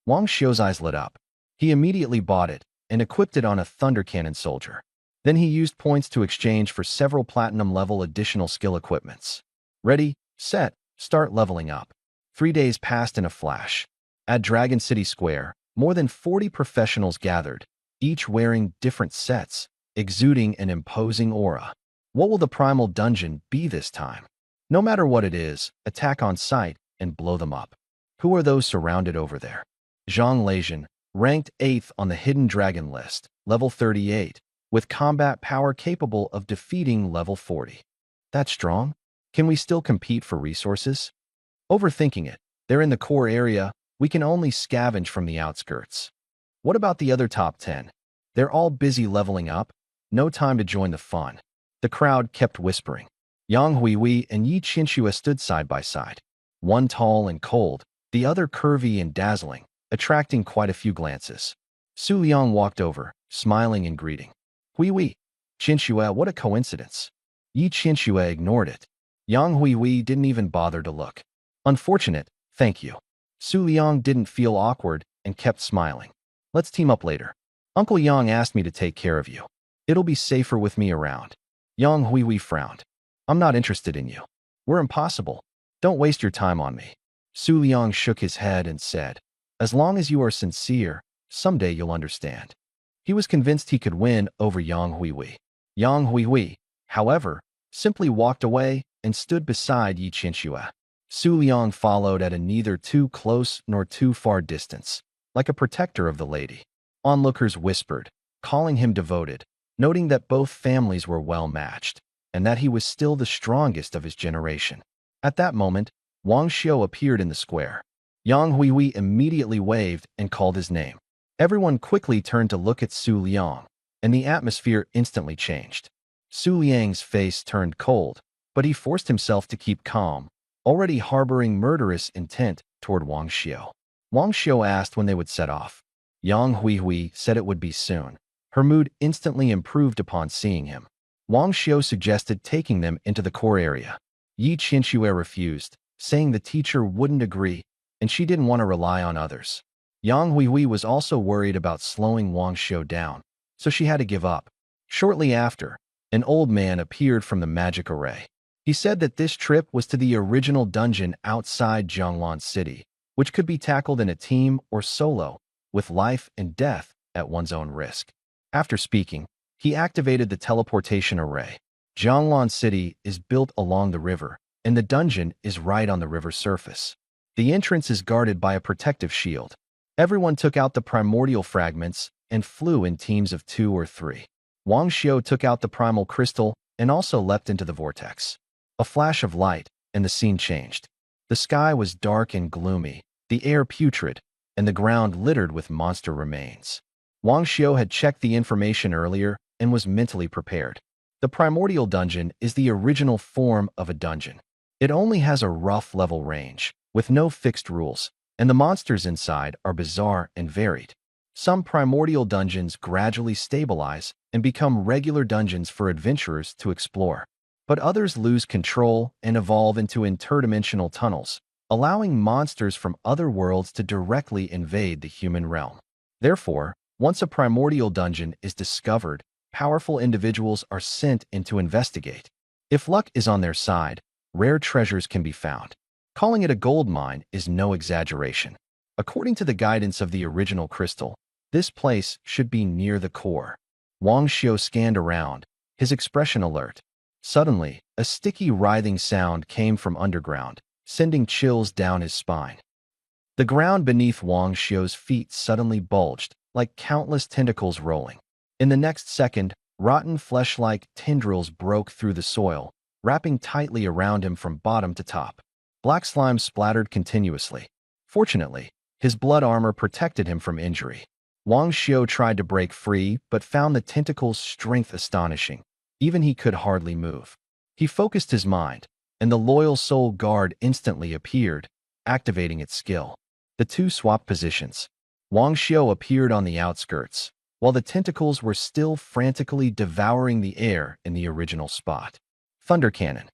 Wang Xiu's eyes lit up. He immediately bought it and equipped it on a Thunder Cannon soldier. Then he used points to exchange for several platinum-level additional skill equipments. Ready, set, start leveling up. 3 days passed in a flash. At Dragon City Square, more than 40 professionals gathered, each wearing different sets, exuding an imposing aura. What will the primal dungeon be this time? No matter what it is, attack on sight and blow them up. Who are those surrounded over there? Zhang Leijian, ranked 8th on the Hidden Dragon list, level 38, with combat power capable of defeating level 40. That's strong? Can we still compete for resources? Overthinking it, they're in the core area, we can only scavenge from the outskirts. What about the other top 10? They're all busy leveling up, no time to join the fun. The crowd kept whispering. Yang Huihui and Yi Qinxue stood side by side. One tall and cold, the other curvy and dazzling, attracting quite a few glances. Su Liang walked over, smiling and greeting. Huihui, Qinxue, what a coincidence. Yi Qinxue ignored it. Yang Huihui didn't even bother to look. Unfortunate, thank you. Su Liang didn't feel awkward and kept smiling. Let's team up later. Uncle Yang asked me to take care of you. It'll be safer with me around. Yang Huihui frowned. I'm not interested in you. We're impossible. Don't waste your time on me. Su Liang shook his head and said, as long as you are sincere, someday you'll understand. He was convinced he could win over Yang Huihui. Yang Huihui, however, simply walked away and stood beside Yi Qianxue. Su Liang followed at a neither too close nor too far distance, like a protector of the lady. Onlookers whispered, calling him devoted, noting that both families were well matched, and that he was still the strongest of his generation. At that moment, Wang Xiu appeared in the square. Yang Huihui immediately waved and called his name. Everyone quickly turned to look at Su Liang, and the atmosphere instantly changed. Su Liang's face turned cold, but he forced himself to keep calm, already harboring murderous intent toward Wang Xiu. Wang Xiu asked when they would set off. Yang Huihui said it would be soon. Her mood instantly improved upon seeing him. Wang Xiu suggested taking them into the core area. Yi Qianxue refused, saying the teacher wouldn't agree, and she didn't want to rely on others. Yang Huihui was also worried about slowing Wang Xiu down, so she had to give up. Shortly after, an old man appeared from the magic array. He said that this trip was to the original dungeon outside Zhonglan City, which could be tackled in a team or solo, with life and death at one's own risk. After speaking, he activated the teleportation array. Zhonglan City is built along the river, and the dungeon is right on the river's surface. The entrance is guarded by a protective shield. Everyone took out the primordial fragments and flew in teams of 2 or 3. Wang Xiu took out the primal crystal and also leapt into the vortex. A flash of light, and the scene changed. The sky was dark and gloomy, the air putrid, and the ground littered with monster remains. Wang Xiu had checked the information earlier and was mentally prepared. The primordial dungeon is the original form of a dungeon. It only has a rough level range, with no fixed rules, and the monsters inside are bizarre and varied. Some primordial dungeons gradually stabilize and become regular dungeons for adventurers to explore, but others lose control and evolve into interdimensional tunnels, allowing monsters from other worlds to directly invade the human realm. Therefore, once a primordial dungeon is discovered, powerful individuals are sent in to investigate. If luck is on their side, rare treasures can be found. Calling it a gold mine is no exaggeration. According to the guidance of the original crystal, this place should be near the core. Wang Xiu scanned around, his expression alert. Suddenly, a sticky writhing sound came from underground, sending chills down his spine. The ground beneath Wang Xiu's feet suddenly bulged, like countless tentacles rolling. In the next second, rotten flesh-like tendrils broke through the soil, wrapping tightly around him from bottom to top. Black slime splattered continuously. Fortunately, his blood armor protected him from injury. Wang Xiu tried to break free, but found the tentacles' strength astonishing. Even he could hardly move. He focused his mind, and the loyal soul guard instantly appeared, activating its skill. The two swapped positions. Wang Xiu appeared on the outskirts, while the tentacles were still frantically devouring the air in the original spot. Thunder Cannon.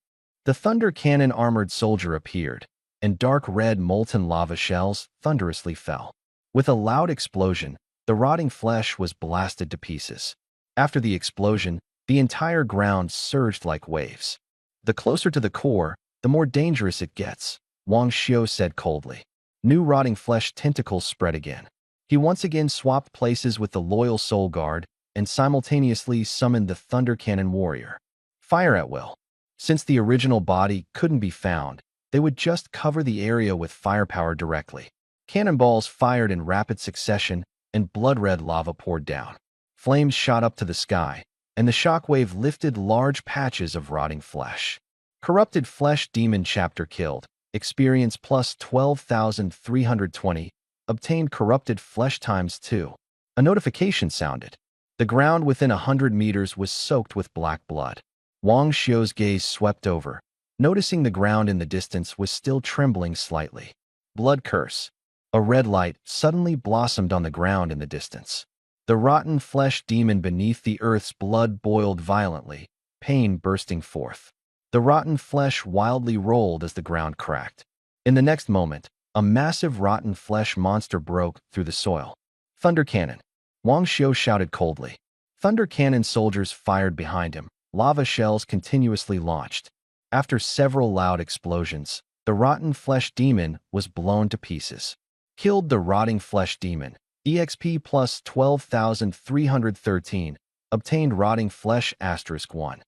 The Thunder Cannon armored soldier appeared, and dark red molten lava shells thunderously fell. With a loud explosion, the rotting flesh was blasted to pieces. After the explosion, the entire ground surged like waves. The closer to the core, the more dangerous it gets, Wang Xiu said coldly. New rotting flesh tentacles spread again. He once again swapped places with the loyal soul guard and simultaneously summoned the Thunder Cannon warrior. Fire at will. Since the original body couldn't be found, they would just cover the area with firepower directly. Cannonballs fired in rapid succession, and blood-red lava poured down. Flames shot up to the sky, and the shockwave lifted large patches of rotting flesh. Corrupted Flesh Demon Chapter killed. Experience plus 12,320. Obtained corrupted flesh times 2. A notification sounded. The ground within 100 meters was soaked with black blood. Wang Xiu's gaze swept over, noticing the ground in the distance was still trembling slightly. Blood curse. A red light suddenly blossomed on the ground in the distance. The rotten flesh demon beneath the earth's blood boiled violently, pain bursting forth. The rotten flesh wildly rolled as the ground cracked. In the next moment, a massive rotten flesh monster broke through the soil. Thunder Cannon. Wang Xiu shouted coldly. Thunder Cannon soldiers fired behind him. Lava shells continuously launched. After several loud explosions, the rotten flesh demon was blown to pieces. Killed the rotting flesh demon. EXP plus 12,313. Obtained rotting flesh *1.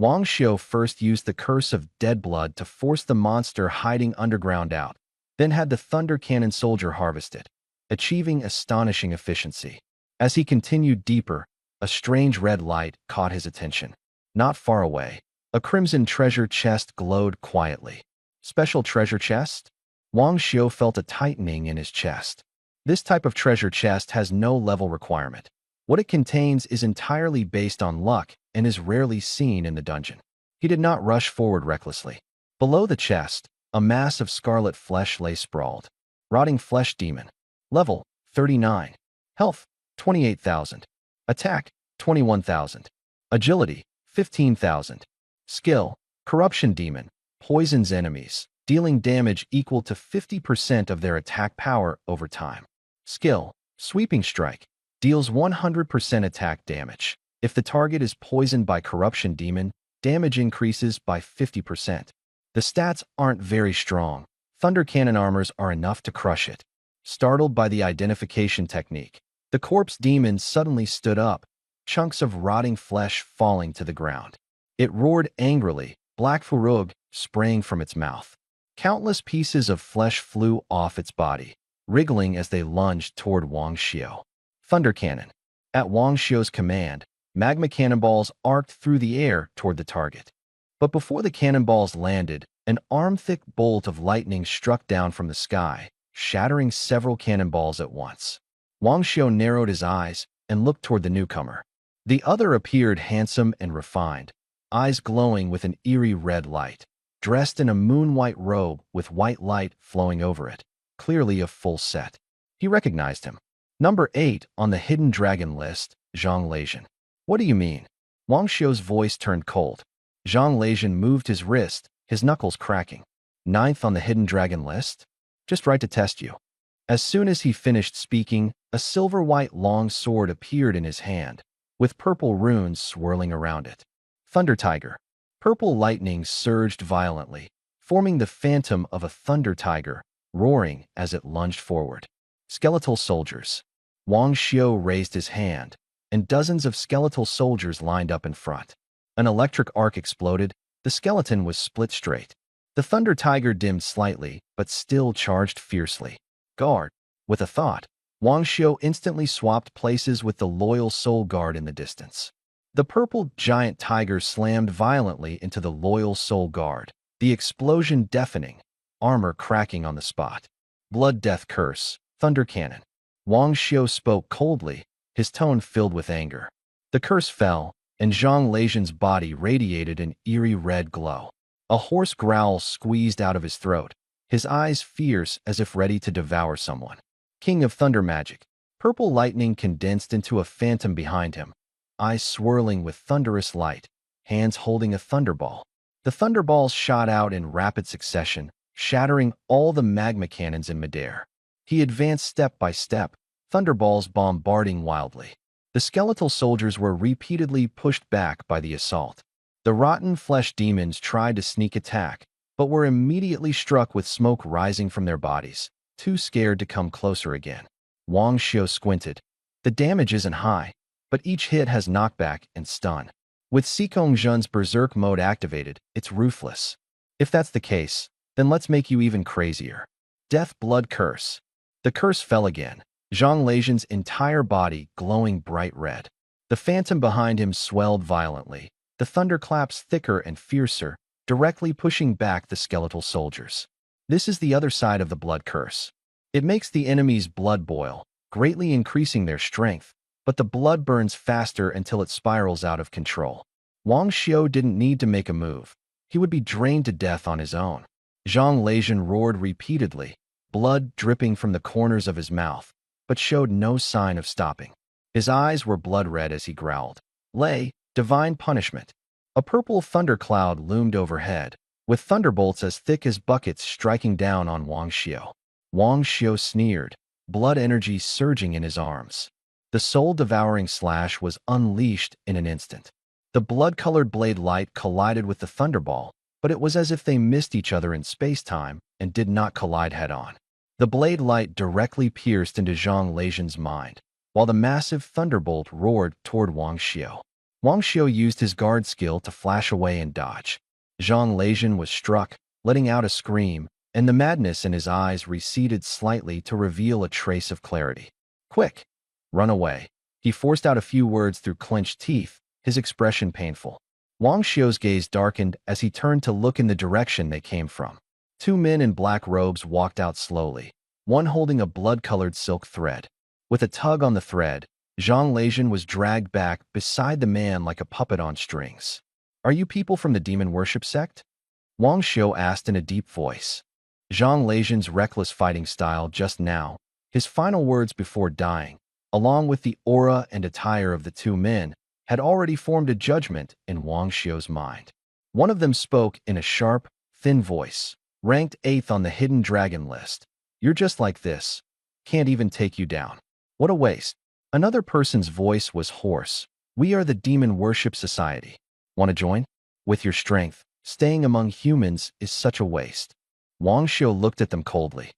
Wang Xiu first used the curse of dead blood to force the monster hiding underground out, then had the thunder cannon soldier harvest it, achieving astonishing efficiency. As he continued deeper, a strange red light caught his attention. Not far away, a crimson treasure chest glowed quietly. Special treasure chest? Wang Xiu felt a tightening in his chest. This type of treasure chest has no level requirement. What it contains is entirely based on luck and is rarely seen in the dungeon. He did not rush forward recklessly. Below the chest, a mass of scarlet flesh lay sprawled. Rotting flesh demon. Level 39. Health 28,000. Attack 21,000. Agility 15,000. Skill corruption demon. Poisons enemies, dealing damage equal to 50% of their attack power over time. Skill sweeping strike. Deals 100% attack damage. If the target is poisoned by corruption demon, damage increases by 50%. The stats aren't very strong. Thunder cannon armors are enough to crush it. Startled by the identification technique, the corpse demon suddenly stood up, chunks of rotting flesh falling to the ground. It roared angrily, black furug spraying from its mouth. Countless pieces of flesh flew off its body, wriggling as they lunged toward Wang Xiu. Thunder cannon. At Wang Xiu's command, magma cannonballs arced through the air toward the target. But before the cannonballs landed, an arm-thick bolt of lightning struck down from the sky, shattering several cannonballs at once. Wang Xiu narrowed his eyes and looked toward the newcomer. The other appeared handsome and refined, eyes glowing with an eerie red light, dressed in a moon-white robe with white light flowing over it, clearly a full set. He recognized him. Number 8 on the hidden dragon list, Zhang Leizhen. What do you mean? Wang Xiu's voice turned cold. Zhang Leizhen moved his wrist, his knuckles cracking. 9th on the hidden dragon list? Just right to test you. As soon as he finished speaking, a silver-white long sword appeared in his hand, with purple runes swirling around it. Thunder Tiger. Purple lightning surged violently, forming the phantom of a thunder tiger, roaring as it lunged forward. Skeletal soldiers. Wang Xiu raised his hand, and dozens of skeletal soldiers lined up in front. An electric arc exploded. The skeleton was split straight. The thunder tiger dimmed slightly, but still charged fiercely. Guard. With a thought, Wang Xiu instantly swapped places with the loyal soul guard in the distance. The purple giant tiger slammed violently into the loyal soul guard, the explosion deafening, armor cracking on the spot. Blood death curse. Thunder cannon. Wang Xiu spoke coldly, his tone filled with anger. The curse fell, and Zhang Leizhen's body radiated an eerie red glow. A hoarse growl squeezed out of his throat, his eyes fierce as if ready to devour someone. King of Thunder Magic. Purple lightning condensed into a phantom behind him, eyes swirling with thunderous light, hands holding a thunderball. The thunderballs shot out in rapid succession, shattering all the magma cannons in midair. He advanced step by step, thunderballs bombarding wildly. The skeletal soldiers were repeatedly pushed back by the assault. The rotten flesh demons tried to sneak attack, but were immediately struck with smoke rising from their bodies, too scared to come closer again. Wang Xiu squinted. The damage isn't high, but each hit has knockback and stun. With Sikong Zhen's berserk mode activated, it's ruthless. If that's the case, then let's make you even crazier. Death Blood Curse. The curse fell again, Zhang Leizhen's entire body glowing bright red. The phantom behind him swelled violently, the thunderclaps thicker and fiercer, directly pushing back the skeletal soldiers. This is the other side of the blood curse. It makes the enemy's blood boil, greatly increasing their strength, but the blood burns faster until it spirals out of control. Wang Xiu didn't need to make a move. He would be drained to death on his own. Zhang Leizhen roared repeatedly, blood dripping from the corners of his mouth, but showed no sign of stopping. His eyes were blood red as he growled. Lay, divine punishment. A purple thundercloud loomed overhead, with thunderbolts as thick as buckets striking down on Wang Xiu. Wang Xiu sneered, blood energy surging in his arms. The soul-devouring slash was unleashed in an instant. The blood-colored blade light collided with the thunderball, but it was as if they missed each other in space-time and did not collide head-on. The blade light directly pierced into Zhang Leizhen's mind, while the massive thunderbolt roared toward Wang Xiu. Wang Xiu used his guard skill to flash away and dodge. Zhang Leijun was struck, letting out a scream, and the madness in his eyes receded slightly to reveal a trace of clarity. Quick! Run away. He forced out a few words through clenched teeth, his expression painful. Wang Xiu's gaze darkened as he turned to look in the direction they came from. Two men in black robes walked out slowly, one holding a blood-colored silk thread. With a tug on the thread, Zhang Leijun was dragged back beside the man like a puppet on strings. "Are you people from the demon worship sect?" Wang Xiu asked in a deep voice. Zhang Leijun's reckless fighting style just now, his final words before dying, along with the aura and attire of the two men, had already formed a judgment in Wang Xiu's mind. One of them spoke in a sharp, thin voice, ranked 8th on the hidden dragon list. "You're just like this. Can't even take you down. What a waste." Another person's voice was hoarse. "We are the Demon Worship Society. Want to join? With your strength, staying among humans is such a waste." Wang Xiu looked at them coldly.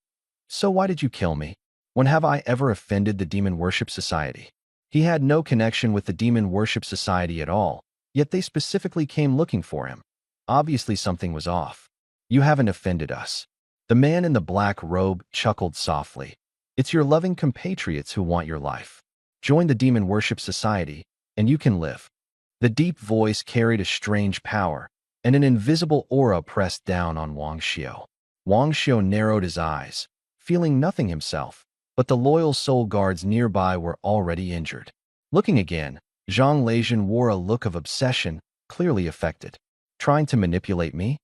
"So why did you kill me? When have I ever offended the Demon Worship Society?" He had no connection with the Demon Worship Society at all, yet they specifically came looking for him. Obviously something was off. "You haven't offended us." The man in the black robe chuckled softly. "It's your loving compatriots who want your life. Join the Demon Worship Society, and you can live." The deep voice carried a strange power, and an invisible aura pressed down on Wang Xiu. Wang Xiu narrowed his eyes, feeling nothing himself, but the loyal soul guards nearby were already injured. Looking again, Zhang Leijun wore a look of obsession, clearly affected. "Trying to manipulate me?"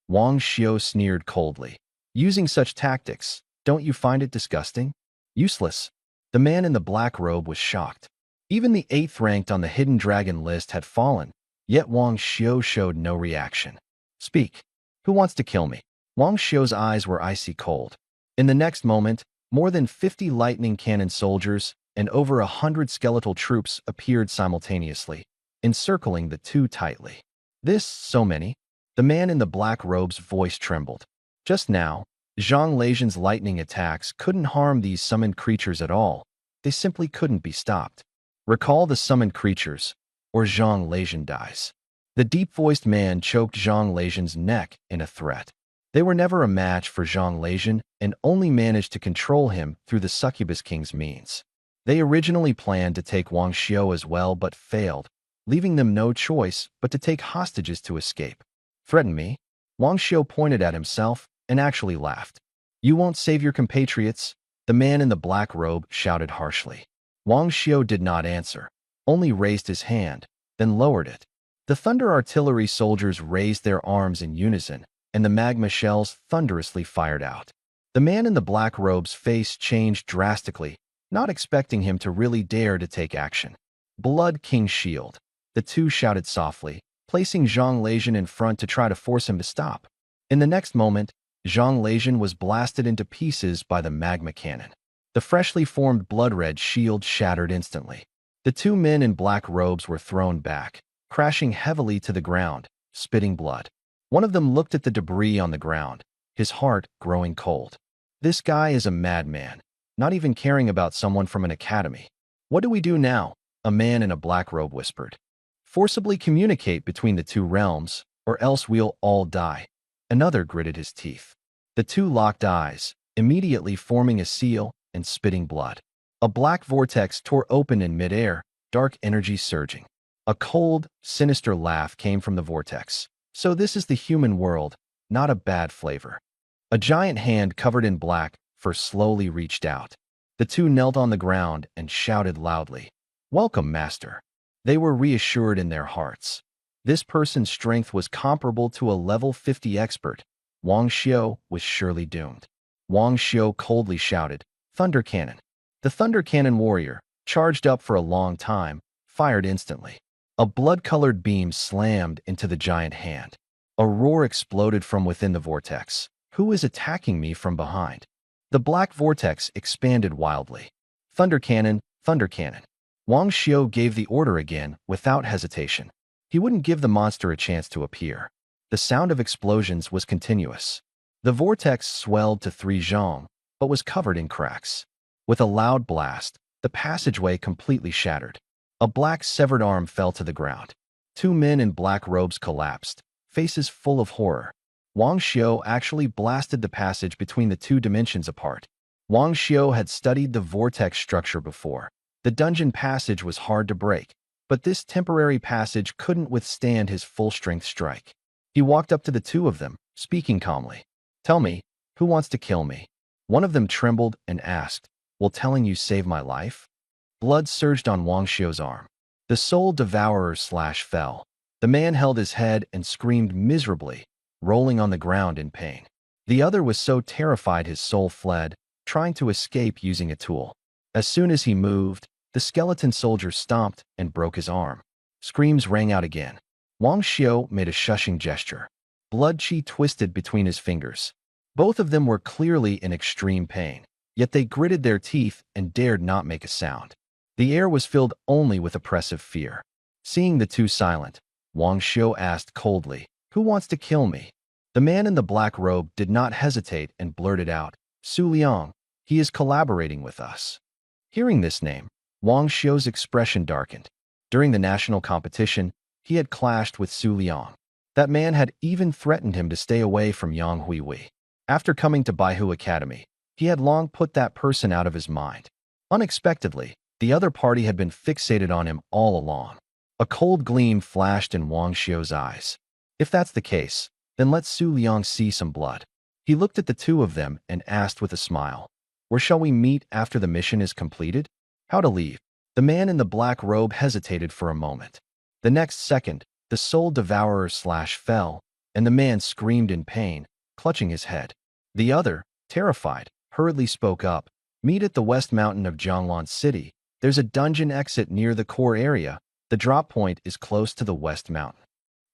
Wang Xiu sneered coldly. "Using such tactics, don't you find it disgusting? Useless." The man in the black robe was shocked. Even the 8th ranked on the hidden dragon list had fallen, yet Wang Xiu showed no reaction. "Speak. Who wants to kill me?" Wang Xiu's eyes were icy cold. In the next moment, more than 50 lightning cannon soldiers and over 100 skeletal troops appeared simultaneously, encircling the two tightly. So many?" The man in the black robe's voice trembled. Just now, Zhang Leijun's lightning attacks couldn't harm these summoned creatures at all. They simply couldn't be stopped. "Recall the summoned creatures, or Zhang Leijun dies." The deep-voiced man choked Zhang Leijun's neck in a threat. They were never a match for Zhang Leijun and only managed to control him through the Succubus King's means. They originally planned to take Wang Xiu as well but failed, leaving them no choice but to take hostages to escape. "Threaten me?" Wang Xiu pointed at himself and actually laughed. "You won't save your compatriots?" The man in the black robe shouted harshly. Wang Xiu did not answer, only raised his hand, then lowered it. The thunder artillery soldiers raised their arms in unison, and the magma shells thunderously fired out. The man in the black robe's face changed drastically, not expecting him to really dare to take action. "Blood King Shield." The two shouted softly, placing Zhang Leijun in front to try to force him to stop. In the next moment, Zhang Leijun was blasted into pieces by the magma cannon. The freshly formed blood-red shield shattered instantly. The two men in black robes were thrown back, crashing heavily to the ground, spitting blood. One of them looked at the debris on the ground, his heart growing cold. "This guy is a madman, not even caring about someone from an academy." "What do we do now?" a man in a black robe whispered. "Forcibly communicate between the two realms, or else we'll all die." Another gritted his teeth. The two locked eyes, immediately forming a seal and spitting blood. A black vortex tore open in midair, dark energy surging. A cold, sinister laugh came from the vortex. "So this is the human world, not a bad flavor." A giant hand covered in black fur slowly reached out. The two knelt on the ground and shouted loudly, "Welcome, Master." They were reassured in their hearts. This person's strength was comparable to a level 50 expert. Wang Xiu was surely doomed. Wang Xiu coldly shouted, "Thunder Cannon." The Thunder Cannon warrior, charged up for a long time, fired instantly. A blood-colored beam slammed into the giant hand. A roar exploded from within the vortex. "Who is attacking me from behind?" The black vortex expanded wildly. "Thunder Cannon, Thunder Cannon." Wang Xiu gave the order again without hesitation. He wouldn't give the monster a chance to appear. The sound of explosions was continuous. The vortex swelled to 3 zhong, but was covered in cracks. With a loud blast, the passageway completely shattered. A black severed arm fell to the ground. Two men in black robes collapsed, faces full of horror. Wang Xiu actually blasted the passage between the two dimensions apart. Wang Xiu had studied the vortex structure before. The dungeon passage was hard to break, but this temporary passage couldn't withstand his full-strength strike. He walked up to the two of them, speaking calmly. "Tell me, who wants to kill me?" One of them trembled and asked, "Will telling you save my life?" Blood surged on Wang Xiu's arm. The soul devourer/fell. The man held his head and screamed miserably, rolling on the ground in pain. The other was so terrified his soul fled, trying to escape using a tool. As soon as he moved, the skeleton soldier stomped and broke his arm. Screams rang out again. Wang Xiu made a shushing gesture. Blood qi twisted between his fingers. Both of them were clearly in extreme pain, yet they gritted their teeth and dared not make a sound. The air was filled only with oppressive fear. Seeing the two silent, Wang Xiu asked coldly, "Who wants to kill me?" The man in the black robe did not hesitate and blurted out, "Su Liang, he is collaborating with us." Hearing this name, Wang Xiu's expression darkened. During the national competition, he had clashed with Su Liang. That man had even threatened him to stay away from Yang Huihui. After coming to Baihu Academy, he had long put that person out of his mind. Unexpectedly, the other party had been fixated on him all along. A cold gleam flashed in Wang Xiu's eyes. If that's the case, then let Su Liang see some blood. He looked at the two of them and asked with a smile, "Where shall we meet after the mission is completed?" How to leave? The man in the black robe hesitated for a moment. The next second, the soul devourer/fell, and the man screamed in pain, clutching his head. The other, terrified, hurriedly spoke up, "Meet at the west mountain of Jianglan City. There's a dungeon exit near the core area. The drop point is close to the west mountain."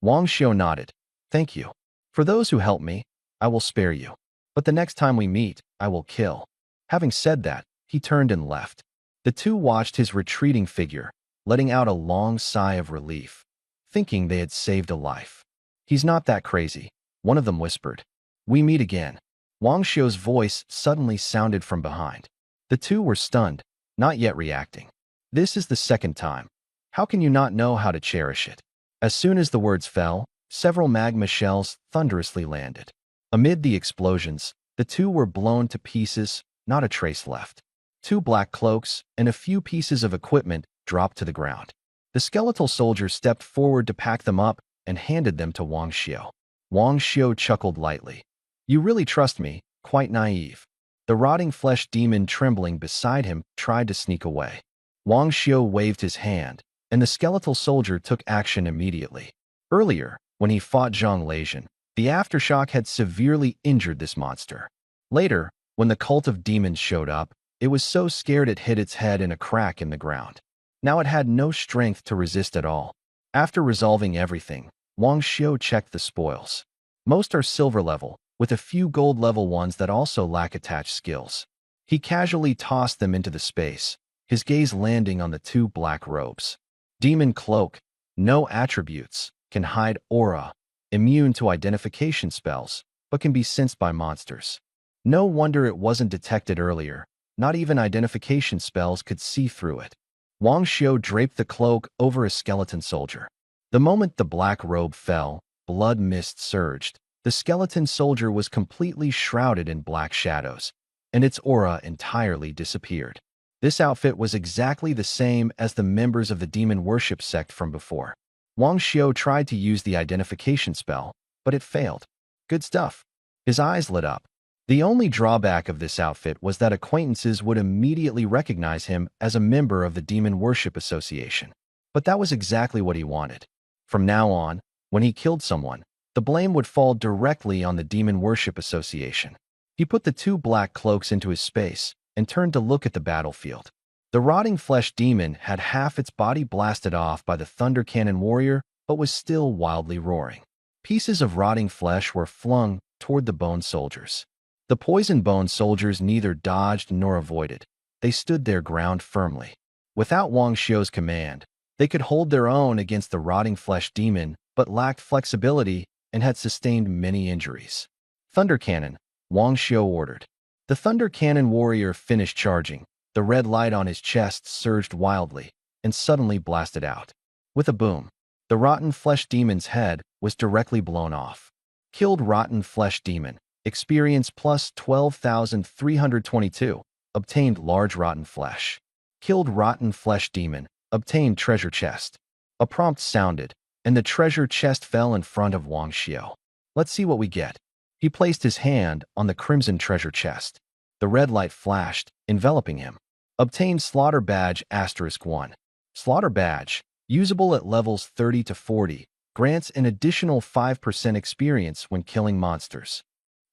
Wang Xiu nodded. "Thank you. For those who help me, I will spare you. But the next time we meet, I will kill." Having said that, he turned and left. The two watched his retreating figure, letting out a long sigh of relief, thinking they had saved a life. "He's not that crazy," one of them whispered. "We meet again." Wang Xiu's voice suddenly sounded from behind. The two were stunned, not yet reacting. "This is the second time. How can you not know how to cherish it?" As soon as the words fell, several magma shells thunderously landed. Amid the explosions, the two were blown to pieces, not a trace left. Two black cloaks and a few pieces of equipment dropped to the ground. The skeletal soldier stepped forward to pack them up and handed them to Wang Xiu. Wang Xiu chuckled lightly. "You really trust me, quite naive." The rotting flesh demon trembling beside him tried to sneak away. Wang Xiu waved his hand, and the skeletal soldier took action immediately. Earlier, when he fought Zhang Leijun, the aftershock had severely injured this monster. Later, when the cult of demons showed up, it was so scared it hit its head in a crack in the ground. Now it had no strength to resist at all. After resolving everything, Wang Xiu checked the spoils. Most are silver level, with a few gold level ones that also lack attached skills. He casually tossed them into the space, his gaze landing on the two black robes. Demon cloak, no attributes, can hide aura, immune to identification spells, but can be sensed by monsters. No wonder it wasn't detected earlier. Not even identification spells could see through it. Wang Xiu draped the cloak over a skeleton soldier. The moment the black robe fell, blood mist surged. The skeleton soldier was completely shrouded in black shadows, and its aura entirely disappeared. This outfit was exactly the same as the members of the demon worship sect from before. Wang Xiu tried to use the identification spell, but it failed. Good stuff. His eyes lit up. The only drawback of this outfit was that acquaintances would immediately recognize him as a member of the Demon Worship Association. But that was exactly what he wanted. From now on, when he killed someone, the blame would fall directly on the Demon Worship Association. He put the two black cloaks into his space and turned to look at the battlefield. The rotting flesh demon had half its body blasted off by the Thunder Cannon warrior, but was still wildly roaring. Pieces of rotting flesh were flung toward the bone soldiers. The poison bone soldiers neither dodged nor avoided. They stood their ground firmly. Without Wang Xiu's command, they could hold their own against the rotting flesh demon, but lacked flexibility and had sustained many injuries. Thunder Cannon, Wang Xiu ordered. The Thunder Cannon warrior finished charging. The red light on his chest surged wildly. and suddenly blasted out. With a boom, the rotten flesh demon's head was directly blown off. Killed rotten flesh demon. Experience plus 12,322. Obtained large rotten flesh. Killed rotten flesh demon. Obtained treasure chest. A prompt sounded, and the treasure chest fell in front of Wang Xiao. Let's see what we get. He placed his hand on the crimson treasure chest. The red light flashed, enveloping him. Obtained slaughter badge *1. Slaughter badge, usable at levels 30 to 40, grants an additional 5% experience when killing monsters.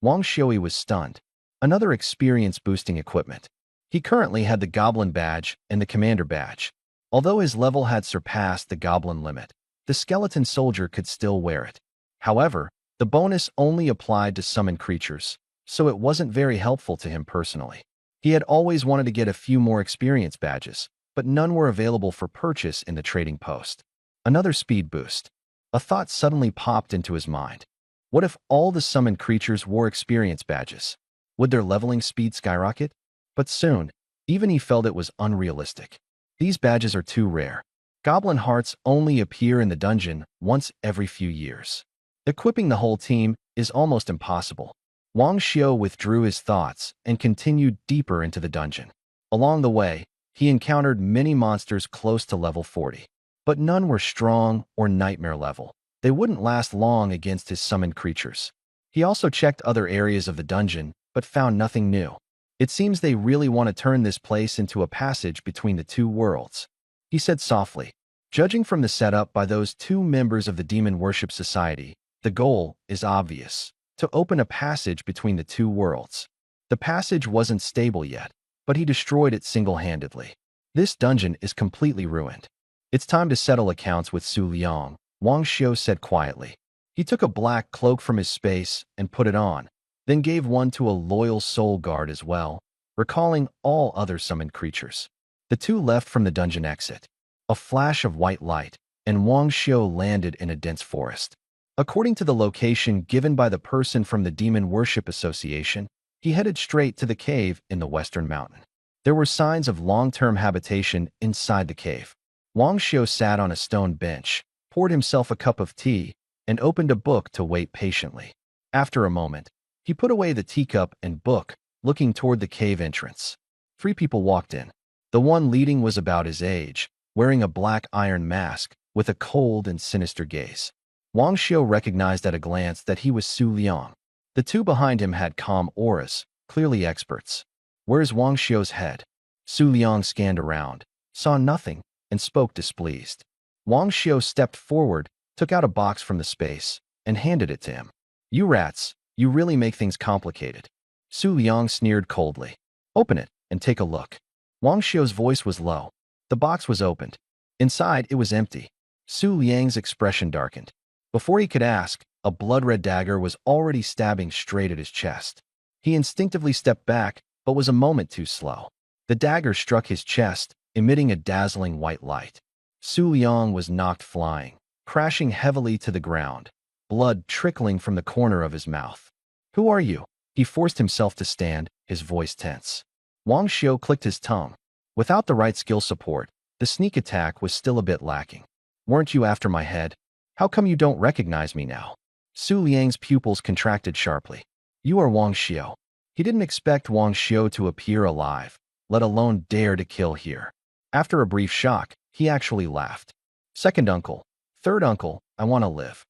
Wang Xiao was stunned. Another experience-boosting equipment. He currently had the Goblin badge and the Commander badge. Although his level had surpassed the Goblin limit, the skeleton soldier could still wear it. However, the bonus only applied to summoned creatures, so it wasn't very helpful to him personally. He had always wanted to get a few more experience badges, but none were available for purchase in the trading post. Another speed boost. A thought suddenly popped into his mind. What if all the summoned creatures wore experience badges? Would their leveling speed skyrocket? But soon, even he felt it was unrealistic. These badges are too rare. Goblin hearts only appear in the dungeon once every few years. Equipping the whole team is almost impossible. Wang Xiao withdrew his thoughts and continued deeper into the dungeon. Along the way, he encountered many monsters close to level 40, but none were strong or nightmare level. They wouldn't last long against his summoned creatures. He also checked other areas of the dungeon, but found nothing new. It seems they really want to turn this place into a passage between the two worlds, he said softly. Judging from the setup by those two members of the Demon Worship Society, the goal is obvious: to open a passage between the two worlds. The passage wasn't stable yet, but he destroyed it single-handedly. This dungeon is completely ruined. It's time to settle accounts with Su Liang, Wang Xiao said quietly. He took a black cloak from his space and put it on, then gave one to a loyal soul guard as well, recalling all other summoned creatures. The two left from the dungeon exit. A flash of white light, and Wang Xiao landed in a dense forest. According to the location given by the person from the Demon Worship Association, he headed straight to the cave in the western mountain. There were signs of long-term habitation inside the cave. Wang Xiao sat on a stone bench, poured himself a cup of tea, and opened a book to wait patiently. After a moment, he put away the teacup and book, looking toward the cave entrance. 3 people walked in. The one leading was about his age, wearing a black iron mask, with a cold and sinister gaze. Wang Xiao recognized at a glance that he was Su Liang. The two behind him had calm auras, clearly experts. Where's Wang Xiao's head? Su Liang scanned around, saw nothing, and spoke displeased. Wang Xiao stepped forward, took out a box from the space, and handed it to him. You rats, you really make things complicated. Su Liang sneered coldly. Open it, and take a look. Wang Xiao's voice was low. The box was opened. Inside, it was empty. Su Liang's expression darkened. Before he could ask, a blood-red dagger was already stabbing straight at his chest. He instinctively stepped back, but was a moment too slow. The dagger struck his chest, emitting a dazzling white light. Su Liang was knocked flying, crashing heavily to the ground, blood trickling from the corner of his mouth. Who are you? He forced himself to stand, his voice tense. Wang Xiao clicked his tongue. Without the right skill support, the sneak attack was still a bit lacking. Weren't you after my head? How come you don't recognize me now? Su Liang's pupils contracted sharply. You are Wang Xiao. He didn't expect Wang Xiao to appear alive, let alone dare to kill here. After a brief shock, he actually laughed. Second uncle, third uncle, I want to live.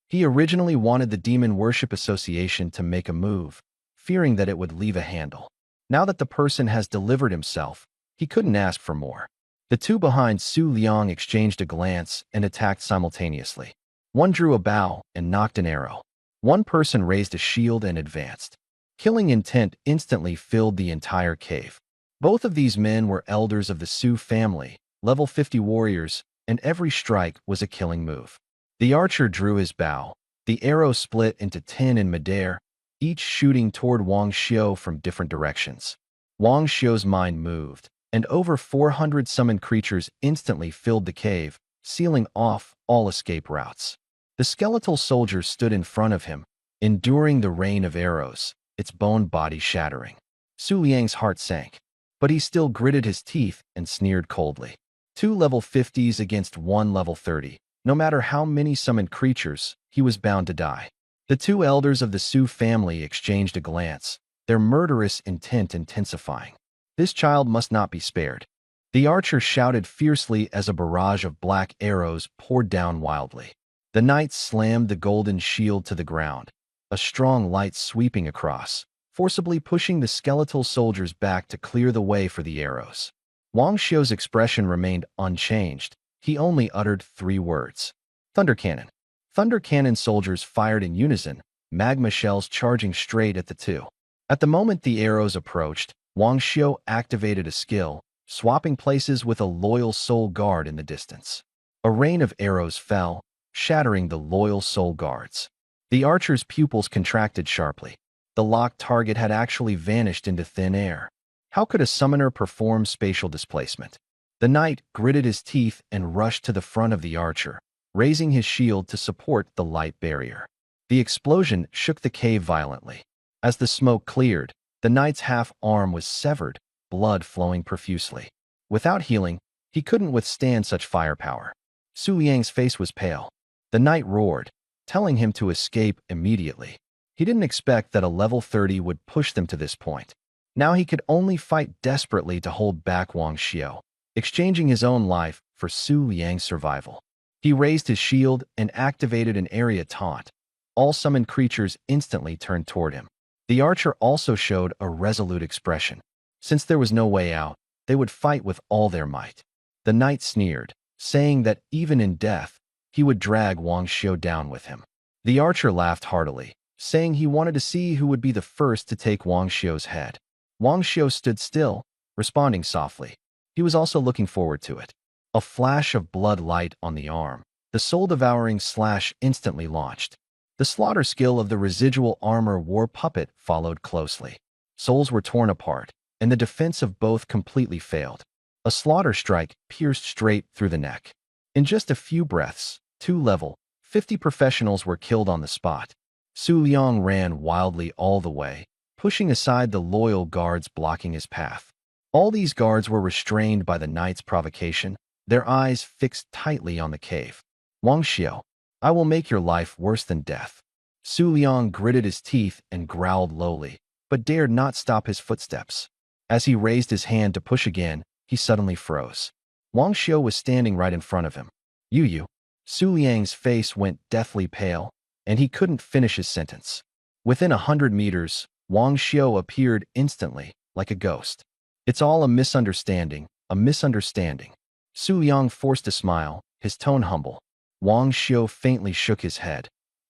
He originally wanted the Demon Worship Association to make a move, fearing that it would leave a handle. Now that the person has delivered himself, he couldn't ask for more. The two behind Su Liang exchanged a glance and attacked simultaneously. One drew a bow and knocked an arrow. One person raised a shield and advanced. Killing intent instantly filled the entire cave. Both of these men were elders of the Su family, level 50 warriors, and every strike was a killing move. The archer drew his bow. The arrow split into 10 in midair, each shooting toward Wang Xiao from different directions. Wang Xiao's mind moved, and over 400 summoned creatures instantly filled the cave, sealing off all escape routes. The skeletal soldier stood in front of him, enduring the rain of arrows, its bone body shattering. Su Liang's heart sank, but he still gritted his teeth and sneered coldly. Two level 50s against one level 30. No matter how many summoned creatures, he was bound to die. The two elders of the Su family exchanged a glance, their murderous intent intensifying. This child must not be spared. The archer shouted fiercely as a barrage of black arrows poured down wildly. The knight slammed the golden shield to the ground, a strong light sweeping across, forcibly pushing the skeletal soldiers back to clear the way for the arrows. Wang Xiu's expression remained unchanged. He only uttered 3 words. Thunder cannon. Thunder cannon soldiers fired in unison, magma shells charging straight at the two. At the moment the arrows approached, Wang Xiu activated a skill, swapping places with a loyal soul guard in the distance. A rain of arrows fell, shattering the loyal soul guards. The archer's pupils contracted sharply. The locked target had actually vanished into thin air. How could a summoner perform spatial displacement? The knight gritted his teeth and rushed to the front of the archer, raising his shield to support the light barrier. The explosion shook the cave violently. As the smoke cleared, the knight's half arm was severed, blood flowing profusely. Without healing, he couldn't withstand such firepower. Su Liang's face was pale. The knight roared, telling him to escape immediately. He didn't expect that a level 30 would push them to this point. Now he could only fight desperately to hold back Wang Xiu, exchanging his own life for Su Liang's survival. He raised his shield and activated an area taunt. All summoned creatures instantly turned toward him. The archer also showed a resolute expression. Since there was no way out, they would fight with all their might. The knight sneered, saying that even in death, he would drag Wang Xiu down with him. The archer laughed heartily, saying he wanted to see who would be the first to take Wang Xiu's head. Wang Xiu stood still, responding softly. He was also looking forward to it. A flash of blood light on the arm. The soul-devouring slash instantly launched. The slaughter skill of the residual armor war puppet followed closely. Souls were torn apart, and the defense of both completely failed. A slaughter strike pierced straight through the neck. In just a few breaths, 2 level 50 professionals were killed on the spot. Su Liang ran wildly all the way, pushing aside the loyal guards blocking his path. All these guards were restrained by the knight's provocation, their eyes fixed tightly on the cave. Wang Xiu, I will make your life worse than death. Su Liang gritted his teeth and growled lowly, but dared not stop his footsteps. As he raised his hand to push again, he suddenly froze. Wang Xiu was standing right in front of him. You. Su Liang's face went deathly pale, and he couldn't finish his sentence. Within 100 meters, Wang Xiu appeared instantly, like a ghost. It's all a misunderstanding, a misunderstanding. Su Liang forced a smile, his tone humble. Wang Xiu faintly shook his head.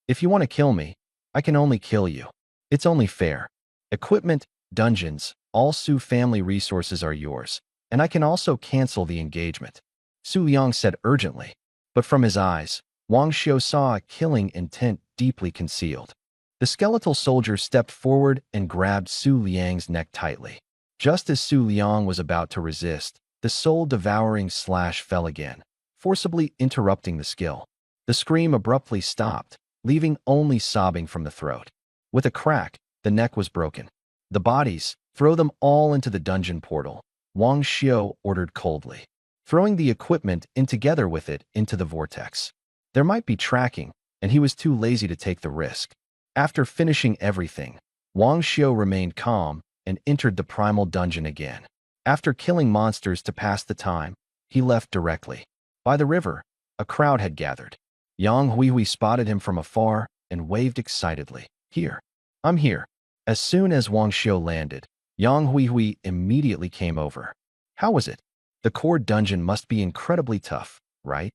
If you want to kill me, I can only kill you. It's only fair. Equipment, dungeons, all Su family resources are yours, and I can also cancel the engagement. Su Liang said urgently, but from his eyes, Wang Xiu saw a killing intent deeply concealed. The skeletal soldier stepped forward and grabbed Su Liang's neck tightly. Just as Su Liang was about to resist, the soul-devouring slash fell again, forcibly interrupting the skill. The scream abruptly stopped, leaving only sobbing from the throat. With a crack, the neck was broken. The bodies, throw them all into the dungeon portal, Wang Xiu ordered coldly, throwing the equipment in together with it into the vortex. There might be tracking, and he was too lazy to take the risk. After finishing everything, Wang Xiu remained calm and entered the primal dungeon again. After killing monsters to pass the time, he left directly. By the river, a crowd had gathered. Yang Huihui spotted him from afar and waved excitedly. Here. I'm here. As soon as Wang Xiu landed, Yang Huihui immediately came over. How was it? The core dungeon must be incredibly tough, right?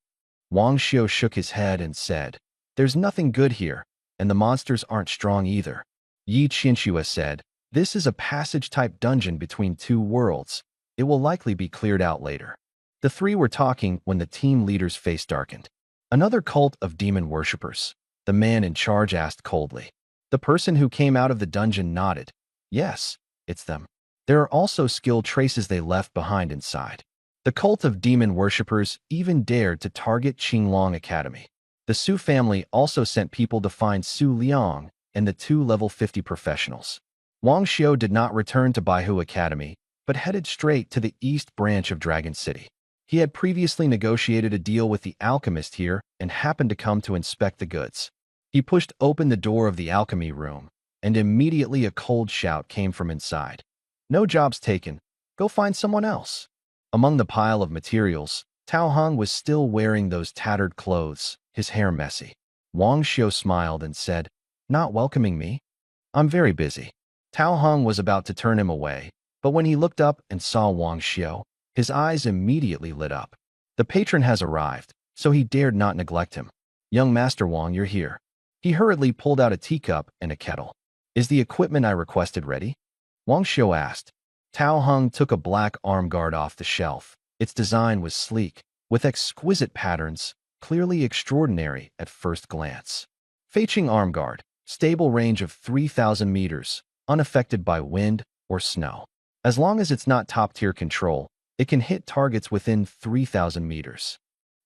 Wang Xiu shook his head and said, There's nothing good here, and the monsters aren't strong either. Yi Qianxue said, This is a passage-type dungeon between 2 worlds. It will likely be cleared out later. The 3 were talking when the team leader's face darkened. Another cult of demon worshippers, the man in charge asked coldly. The person who came out of the dungeon nodded. Yes, it's them. There are also skill traces they left behind inside. The cult of demon worshippers even dared to target Qinglong Academy. The Su family also sent people to find Su Liang and the 2 level 50 professionals. Wang Xiu did not return to Baihu Academy, but headed straight to the east branch of Dragon City. He had previously negotiated a deal with the alchemist here and happened to come to inspect the goods. He pushed open the door of the alchemy room, and immediately a cold shout came from inside. "No jobs taken. Go find someone else." Among the pile of materials, Tao Hung was still wearing those tattered clothes, his hair messy. Wang Xiu smiled and said, "Not welcoming me? I'm very busy." Tao Hung was about to turn him away, but when he looked up and saw Wang Xiu, his eyes immediately lit up. The patron has arrived, so he dared not neglect him. "Young Master Wang, you're here." He hurriedly pulled out a teacup and a kettle. "Is the equipment I requested ready?" Wang Xiu asked. Tao Hung took a black arm guard off the shelf. Its design was sleek, with exquisite patterns, clearly extraordinary at first glance. Feiqing arm guard, stable range of 3,000 meters, unaffected by wind or snow. As long as it's not top-tier control, it can hit targets within 3,000 meters.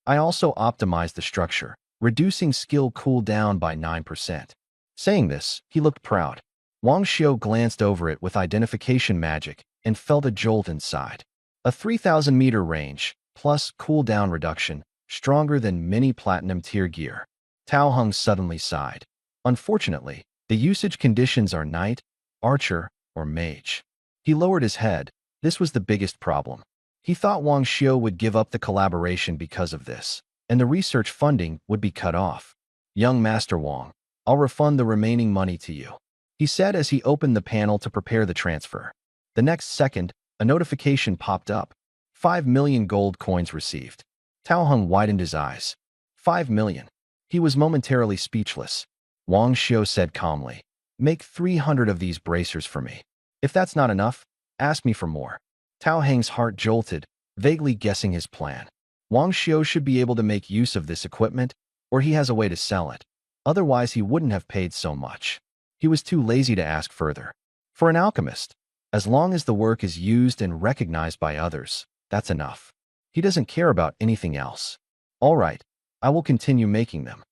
I also optimized the structure, reducing skill cooldown by 9%. Saying this, he looked proud. Wang Xiu glanced over it with identification magic and felt a jolt inside. A 3,000-meter range, plus cooldown reduction, stronger than many platinum-tier gear. Tao Hung suddenly sighed. Unfortunately, the usage conditions are knight, archer, or mage. He lowered his head. This was the biggest problem. He thought Wang Xiu would give up the collaboration because of this, and the research funding would be cut off. "Young Master Wang, I'll refund the remaining money to you," he said as he opened the panel to prepare the transfer. The next second, a notification popped up. 5 million gold coins received. Tao Hung widened his eyes. 5 million. He was momentarily speechless. Wang Xiu said calmly, "Make 300 of these bracers for me. If that's not enough, ask me for more." Tao Hang's heart jolted, vaguely guessing his plan. Wang Xiu should be able to make use of this equipment, or he has a way to sell it. Otherwise, he wouldn't have paid so much. He was too lazy to ask further. For an alchemist, as long as the work is used and recognized by others, that's enough. He doesn't care about anything else. "All right, I will continue making them."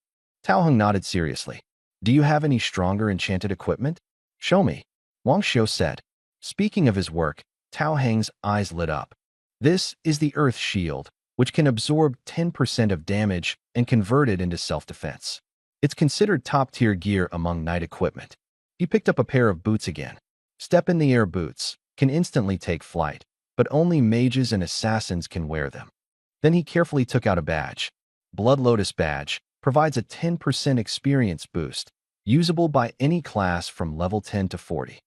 Tao Hung nodded seriously. "Do you have any stronger enchanted equipment? Show me," Wang Xiu said. Speaking of his work, Tao Hang's eyes lit up. This is the Earth Shield, which can absorb 10% of damage and convert it into self-defense. It's considered top-tier gear among knight equipment. He picked up a pair of boots again. Step-in-the-air boots can instantly take flight, but only mages and assassins can wear them. Then he carefully took out a badge. Blood Lotus badge provides a 10% experience boost, usable by any class from level 10 to 40.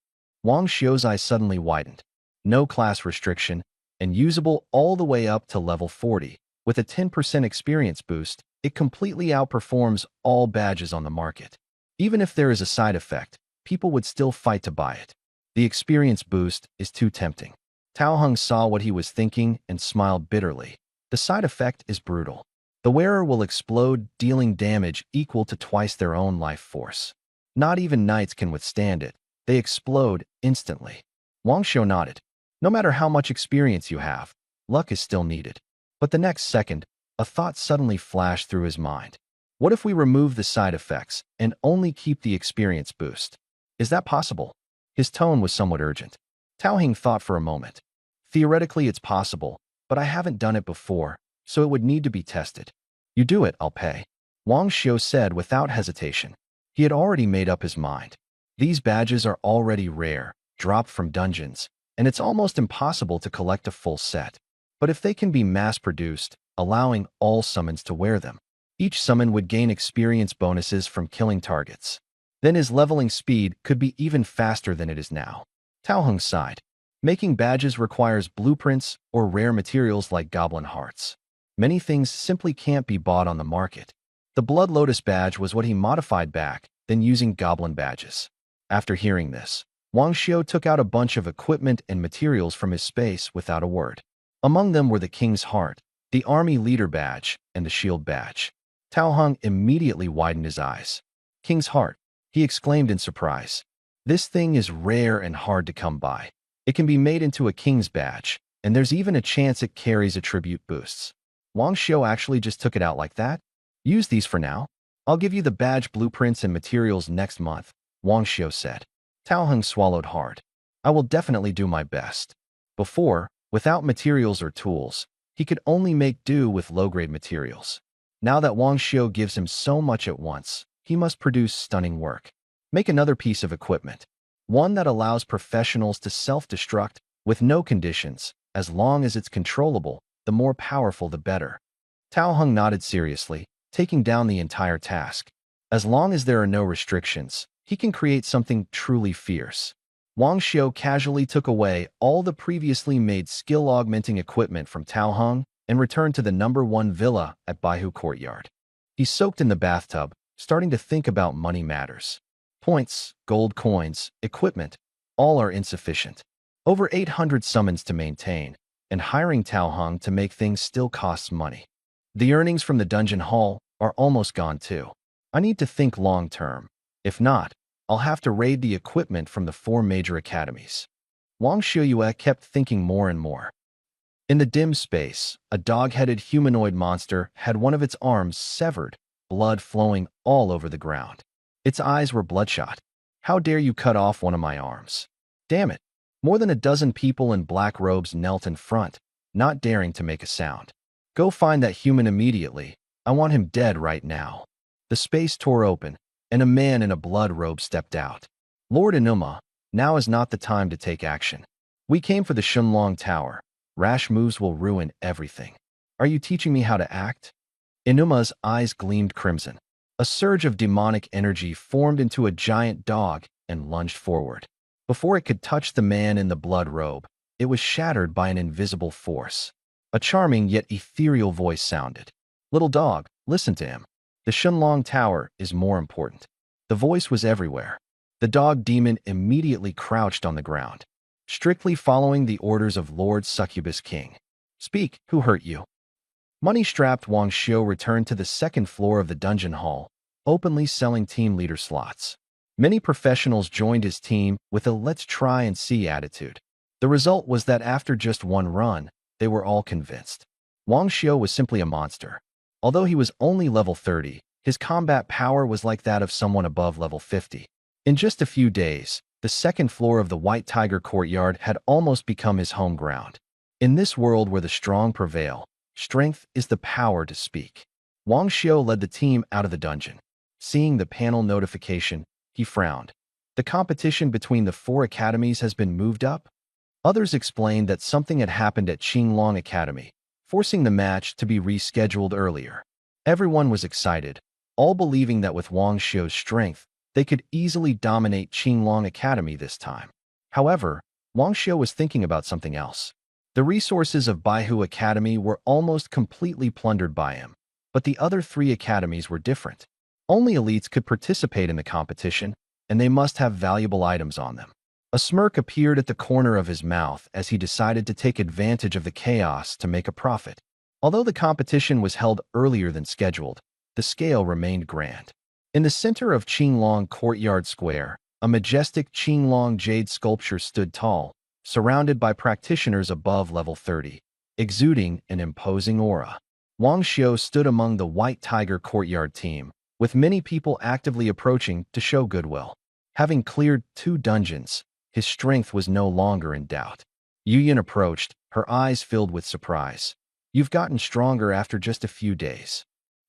Wang Xiu's eyes suddenly widened. No class restriction, and usable all the way up to level 40. With a 10% experience boost, it completely outperforms all badges on the market. Even if there is a side effect, people would still fight to buy it. The experience boost is too tempting. Tao Hung saw what he was thinking and smiled bitterly. The side effect is brutal. The wearer will explode, dealing damage equal to twice their own life force. Not even knights can withstand it. They explode instantly. Wang Xiu nodded. No matter how much experience you have, luck is still needed. But the next second, a thought suddenly flashed through his mind. What if we remove the side effects and only keep the experience boost? Is that possible? His tone was somewhat urgent. Tao Hing thought for a moment. Theoretically, it's possible, but I haven't done it before, so it would need to be tested. You do it, I'll pay. Wang Xiu said without hesitation. He had already made up his mind. These badges are already rare, dropped from dungeons, and it's almost impossible to collect a full set. But if they can be mass-produced, allowing all summons to wear them, each summon would gain experience bonuses from killing targets. Then his leveling speed could be even faster than it is now. Tao Hung sighed. Making badges requires blueprints or rare materials like goblin hearts. Many things simply can't be bought on the market. The Blood Lotus badge was what he modified back, then using goblin badges. After hearing this, Wang Xiu took out a bunch of equipment and materials from his space without a word. Among them were the King's Heart, the Army Leader badge, and the Shield badge. Tao Hung immediately widened his eyes. King's Heart, he exclaimed in surprise. This thing is rare and hard to come by. It can be made into a King's badge, and there's even a chance it carries attribute boosts. Wang Xiu actually just took it out like that. Use these for now. I'll give you the badge blueprints and materials next month, Wang Xiu said. Tao Hung swallowed hard. I will definitely do my best. Before, without materials or tools, He could only make do with low-grade materials. Now that Wang Xiu gives him so much at once, he must produce stunning work. Make another piece of equipment, one that allows professionals to self-destruct with no conditions. As long as it's controllable, the more powerful the better. Tao Hung nodded seriously, taking down the entire task. As long as there are no restrictions, he can create something truly fierce. Wang Xiu casually took away all the previously made skill-augmenting equipment from Tao Hung and returned to the #1 villa at Baihu Courtyard. He soaked in the bathtub, starting to think about money matters. Points, gold coins, equipment, all are insufficient. Over 800 summons to maintain, and hiring Tao Hung to make things still costs money. The earnings from the dungeon hall are almost gone too. I need to think long-term. If not, I'll have to raid the equipment from the 4 major academies. Wang Xiuyue kept thinking more and more. In the dim space, a dog-headed humanoid monster had one of its arms severed, blood flowing all over the ground. Its eyes were bloodshot. How dare you cut off one of my arms? Damn it! More than a dozen people in black robes knelt in front, not daring to make a sound. Go find that human immediately. I want him dead right now. The space tore open, and a man in a blood robe stepped out. Lord Enuma, now is not the time to take action. We came for the Shunlong Tower. Rash moves will ruin everything. Are you teaching me how to act? Enuma's eyes gleamed crimson. A surge of demonic energy formed into a giant dog and lunged forward. Before it could touch the man in the blood robe, it was shattered by an invisible force. A charming yet ethereal voice sounded. Little dog, listen to him. The Shunlong Tower is more important. The voice was everywhere. The dog demon immediately crouched on the ground, strictly following the orders of Lord Succubus King. Speak, who hurt you? Money-strapped Wang Xiu returned to the second floor of the dungeon hall, openly selling team leader slots. Many professionals joined his team with a let's try and see attitude. The result was that after just one run, they were all convinced. Wang Xiu was simply a monster. Although he was only level 30, his combat power was like that of someone above level 50. In just a few days, the second floor of the White Tiger Courtyard had almost become his home ground. In this world where the strong prevail, strength is the power to speak. Wang Xiu led the team out of the dungeon. Seeing the panel notification, he frowned. The competition between the 4 academies has been moved up? Others explained that something had happened at Qinglong Academy, forcing the match to be rescheduled earlier. Everyone was excited, all believing that with Wang Xiu's strength, they could easily dominate Qinglong Academy this time. However, Wang Xiu was thinking about something else. The resources of Baihu Academy were almost completely plundered by him, but the other 3 academies were different. Only elites could participate in the competition, and they must have valuable items on them. A smirk appeared at the corner of his mouth as he decided to take advantage of the chaos to make a profit. Although the competition was held earlier than scheduled, the scale remained grand. In the center of Qinglong Courtyard Square, a majestic Qinglong jade sculpture stood tall, surrounded by practitioners above level 30, exuding an imposing aura. Wang Xiu stood among the White Tiger Courtyard team, with many people actively approaching to show goodwill. Having cleared 2 dungeons, his strength was no longer in doubt. Yuyan approached, her eyes filled with surprise. You've gotten stronger after just a few days.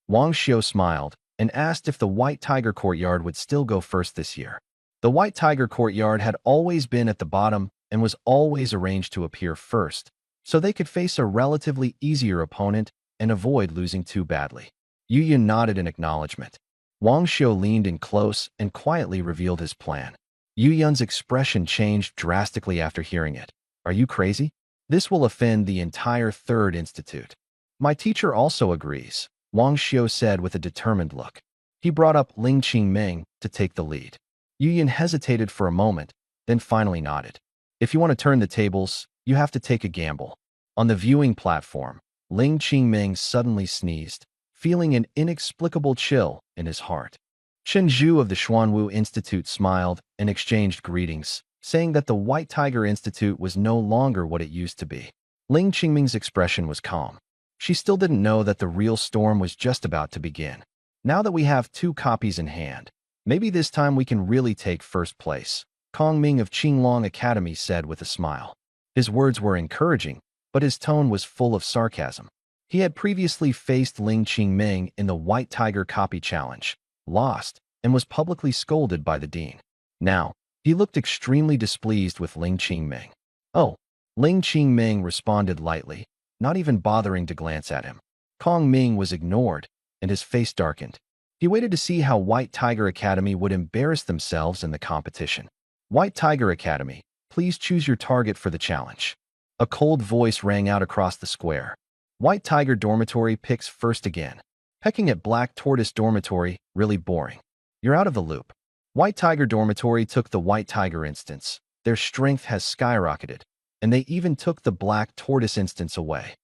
Wang Xiu smiled and asked if the White Tiger Courtyard would still go first this year. The White Tiger Courtyard had always been at the bottom and was always arranged to appear first, so they could face a relatively easier opponent and avoid losing too badly. Yuyan nodded in acknowledgement. Wang Xiu leaned in close and quietly revealed his plan. Yuyan's expression changed drastically after hearing it. Are you crazy? This will offend the entire 3rd Institute. My teacher also agrees, Wang Xiu said with a determined look. He brought up Ling Qingming to take the lead. Yuyan hesitated for a moment, then finally nodded. If you want to turn the tables, you have to take a gamble. On the viewing platform, Ling Qingming suddenly sneezed, feeling an inexplicable chill in his heart. Chen Zhu of the Xuanwu Institute smiled and exchanged greetings, saying that the White Tiger Institute was no longer what it used to be. Ling Qingming's expression was calm. She still didn't know that the real storm was just about to begin. Now that we have 2 copies in hand, maybe this time we can really take first place, Kong Ming of Qinglong Academy said with a smile. His words were encouraging, but his tone was full of sarcasm. He had previously faced Ling Qingming in the White Tiger Copy Challenge, lost, and was publicly scolded by the dean. Now, he looked extremely displeased with Ling Qingming. Oh, Ling Qingming responded lightly, not even bothering to glance at him. Kong Ming was ignored, and his face darkened. He waited to see how White Tiger Academy would embarrass themselves in the competition. White Tiger Academy, please choose your target for the challenge. A cold voice rang out across the square. White Tiger Dormitory picks first again. Pecking at Black Tortoise Dormitory, really boring. You're out of the loop. White Tiger Dormitory took the White Tiger instance. Their strength has skyrocketed, and they even took the Black Tortoise instance away.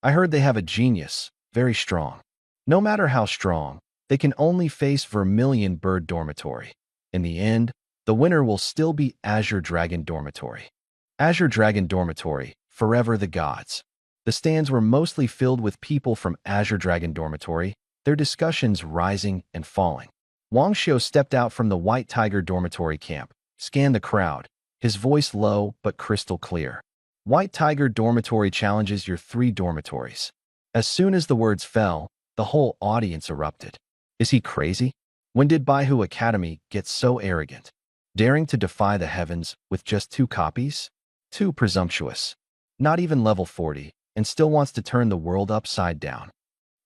I heard they have a genius, very strong. No matter how strong, they can only face Vermilion Bird Dormitory. In the end, the winner will still be Azure Dragon Dormitory. Azure Dragon Dormitory, forever the gods. The stands were mostly filled with people from Azure Dragon Dormitory, their discussions rising and falling. Wang Xiu stepped out from the White Tiger Dormitory camp, scanned the crowd, his voice low but crystal clear. White Tiger Dormitory challenges your 3 dormitories. As soon as the words fell, the whole audience erupted. Is he crazy? When did Baihu Academy get so arrogant? Daring to defy the heavens with just 2 copies? Too presumptuous. Not even level 40, and still wants to turn the world upside down.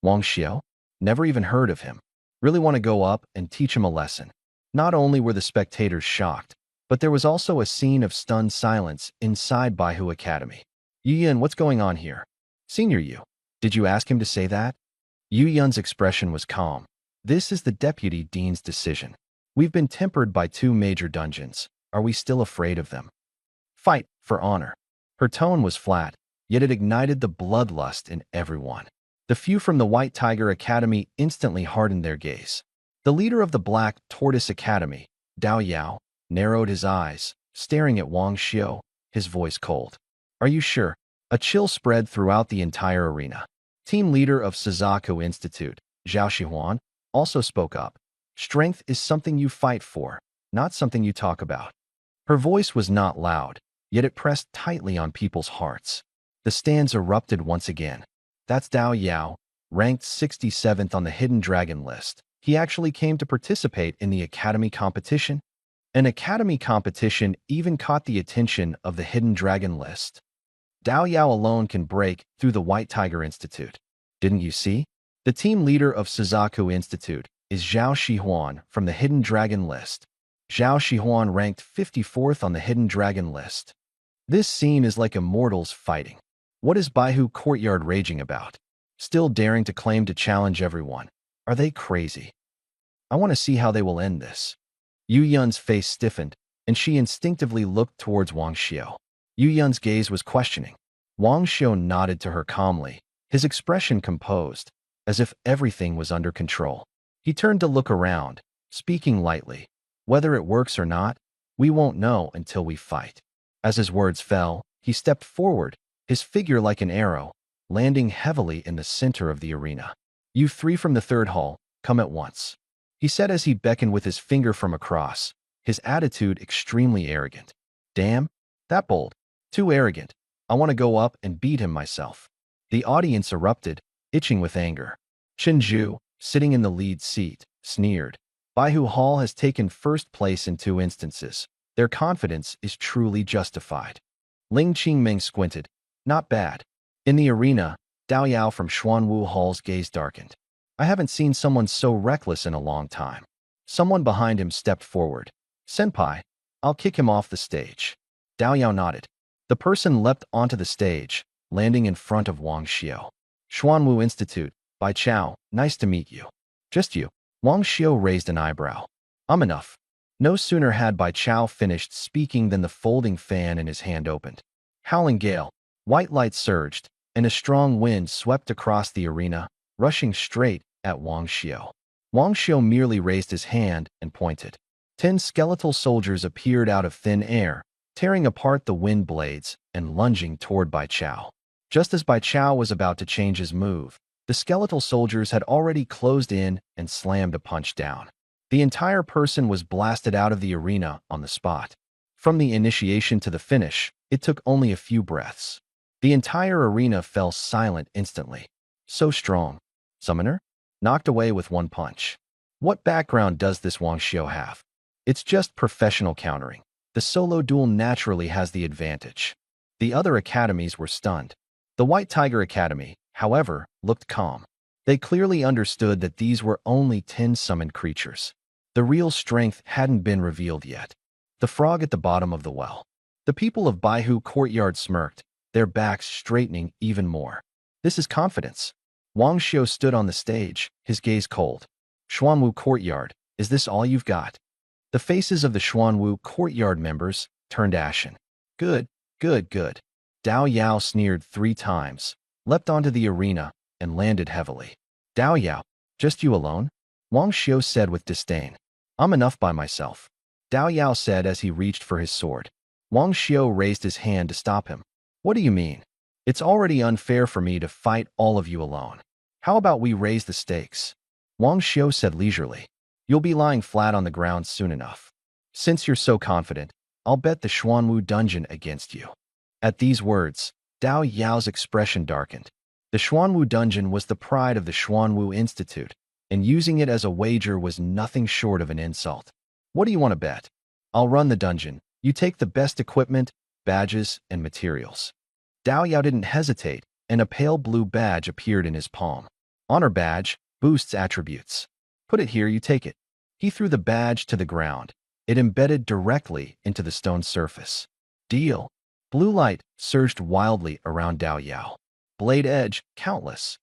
Wang Xiu? Never even heard of him. Really want to go up and teach him a lesson. Not only were the spectators shocked, but there was also a scene of stunned silence inside Baihu Academy. Yu Yan, what's going on here? Senior Yu, did you ask him to say that? Yu Yan's expression was calm. This is the deputy dean's decision. We've been tempered by 2 major dungeons. Are we still afraid of them? Fight for honor. Her tone was flat, yet it ignited the bloodlust in everyone. The few from the White Tiger Academy instantly hardened their gaze. The leader of the Black Tortoise Academy, Dao Yao, narrowed his eyes, staring at Wang Xiu, his voice cold. Are you sure? A chill spread throughout the entire arena. Team leader of Suzaku Institute, Zhao Shihuan, also spoke up. Strength is something you fight for, not something you talk about. Her voice was not loud, yet it pressed tightly on people's hearts. The stands erupted once again. That's Dao Yao, ranked 67th on the Hidden Dragon list. He actually came to participate in the Academy competition. An Academy competition even caught the attention of the Hidden Dragon list. Dao Yao alone can break through the White Tiger Institute. Didn't you see? The team leader of Suzaku Institute is Zhao Shihuan from the Hidden Dragon list. Zhao Shihuan ranked 54th on the Hidden Dragon list. This scene is like immortals fighting. What is Baihu Courtyard raging about? Still daring to claim to challenge everyone. Are they crazy? I want to see how they will end this. Yu Yan's face stiffened, and she instinctively looked towards Wang Xiu. Yu Yan's gaze was questioning. Wang Xiu nodded to her calmly, his expression composed, as if everything was under control. He turned to look around, speaking lightly. Whether it works or not, we won't know until we fight. As his words fell, he stepped forward, his figure like an arrow, landing heavily in the center of the arena. You 3 from the 3rd hall, come at once. He said as he beckoned with his finger from across, his attitude extremely arrogant. Damn, that bold. Too arrogant. I want to go up and beat him myself. The audience erupted, itching with anger. Chenju, sitting in the lead seat, sneered. Baihu Hall has taken first place in 2 instances. Their confidence is truly justified. Ling Qingming squinted. Not bad. In the arena, Dao Yao from Xuanwu Hall's gaze darkened. I haven't seen someone so reckless in a long time. Someone behind him stepped forward. Senpai, I'll kick him off the stage. Dao Yao nodded. The person leapt onto the stage, landing in front of Wang Xiu. Xuanwu Institute, Bai Chao, nice to meet you. Just you. Wang Xiu raised an eyebrow. I'm enough. No sooner had Bai Chao finished speaking than the folding fan in his hand opened. Howling gale, white light surged, and a strong wind swept across the arena, rushing straight at Wang Xiu. Wang Xiu merely raised his hand and pointed. 10 skeletal soldiers appeared out of thin air, tearing apart the wind blades and lunging toward Bai Chao. Just as Bai Chao was about to change his move, the skeletal soldiers had already closed in and slammed a punch down. The entire person was blasted out of the arena on the spot. From the initiation to the finish, it took only a few breaths. The entire arena fell silent instantly. So strong. Summoner? Knocked away with one punch. What background does this Wang Xiu have? It's just professional countering. The solo duel naturally has the advantage. The other academies were stunned. The White Tiger Academy, however, looked calm. They clearly understood that these were only 10 summoned creatures. The real strength hadn't been revealed yet. The frog at the bottom of the well. The people of Baihu Courtyard smirked, their backs straightening even more. This is confidence. Wang Xiu stood on the stage, his gaze cold. Xuanwu Courtyard, is this all you've got? The faces of the Xuanwu Courtyard members turned ashen. Good, good, good. Dao Yao sneered 3 times, leapt onto the arena, and landed heavily. Dao Yao, just you alone? Wang Xiu said with disdain. I'm enough by myself. Dao Yao said as he reached for his sword. Wang Xiu raised his hand to stop him. What do you mean? It's already unfair for me to fight all of you alone. How about we raise the stakes? Wang Xiu said leisurely. You'll be lying flat on the ground soon enough. Since you're so confident, I'll bet the Xuanwu dungeon against you. At these words, Dao Yao's expression darkened. The Xuanwu dungeon was the pride of the Xuanwu Institute, and using it as a wager was nothing short of an insult. What do you want to bet? I'll run the dungeon. You take the best equipment, badges, and materials. Dao Yao didn't hesitate, and a pale blue badge appeared in his palm. Honor badge, boosts attributes. Put it here, you take it. He threw the badge to the ground. It embedded directly into the stone surface. Deal. Blue light surged wildly around Dao Yao. Blade edge, countless.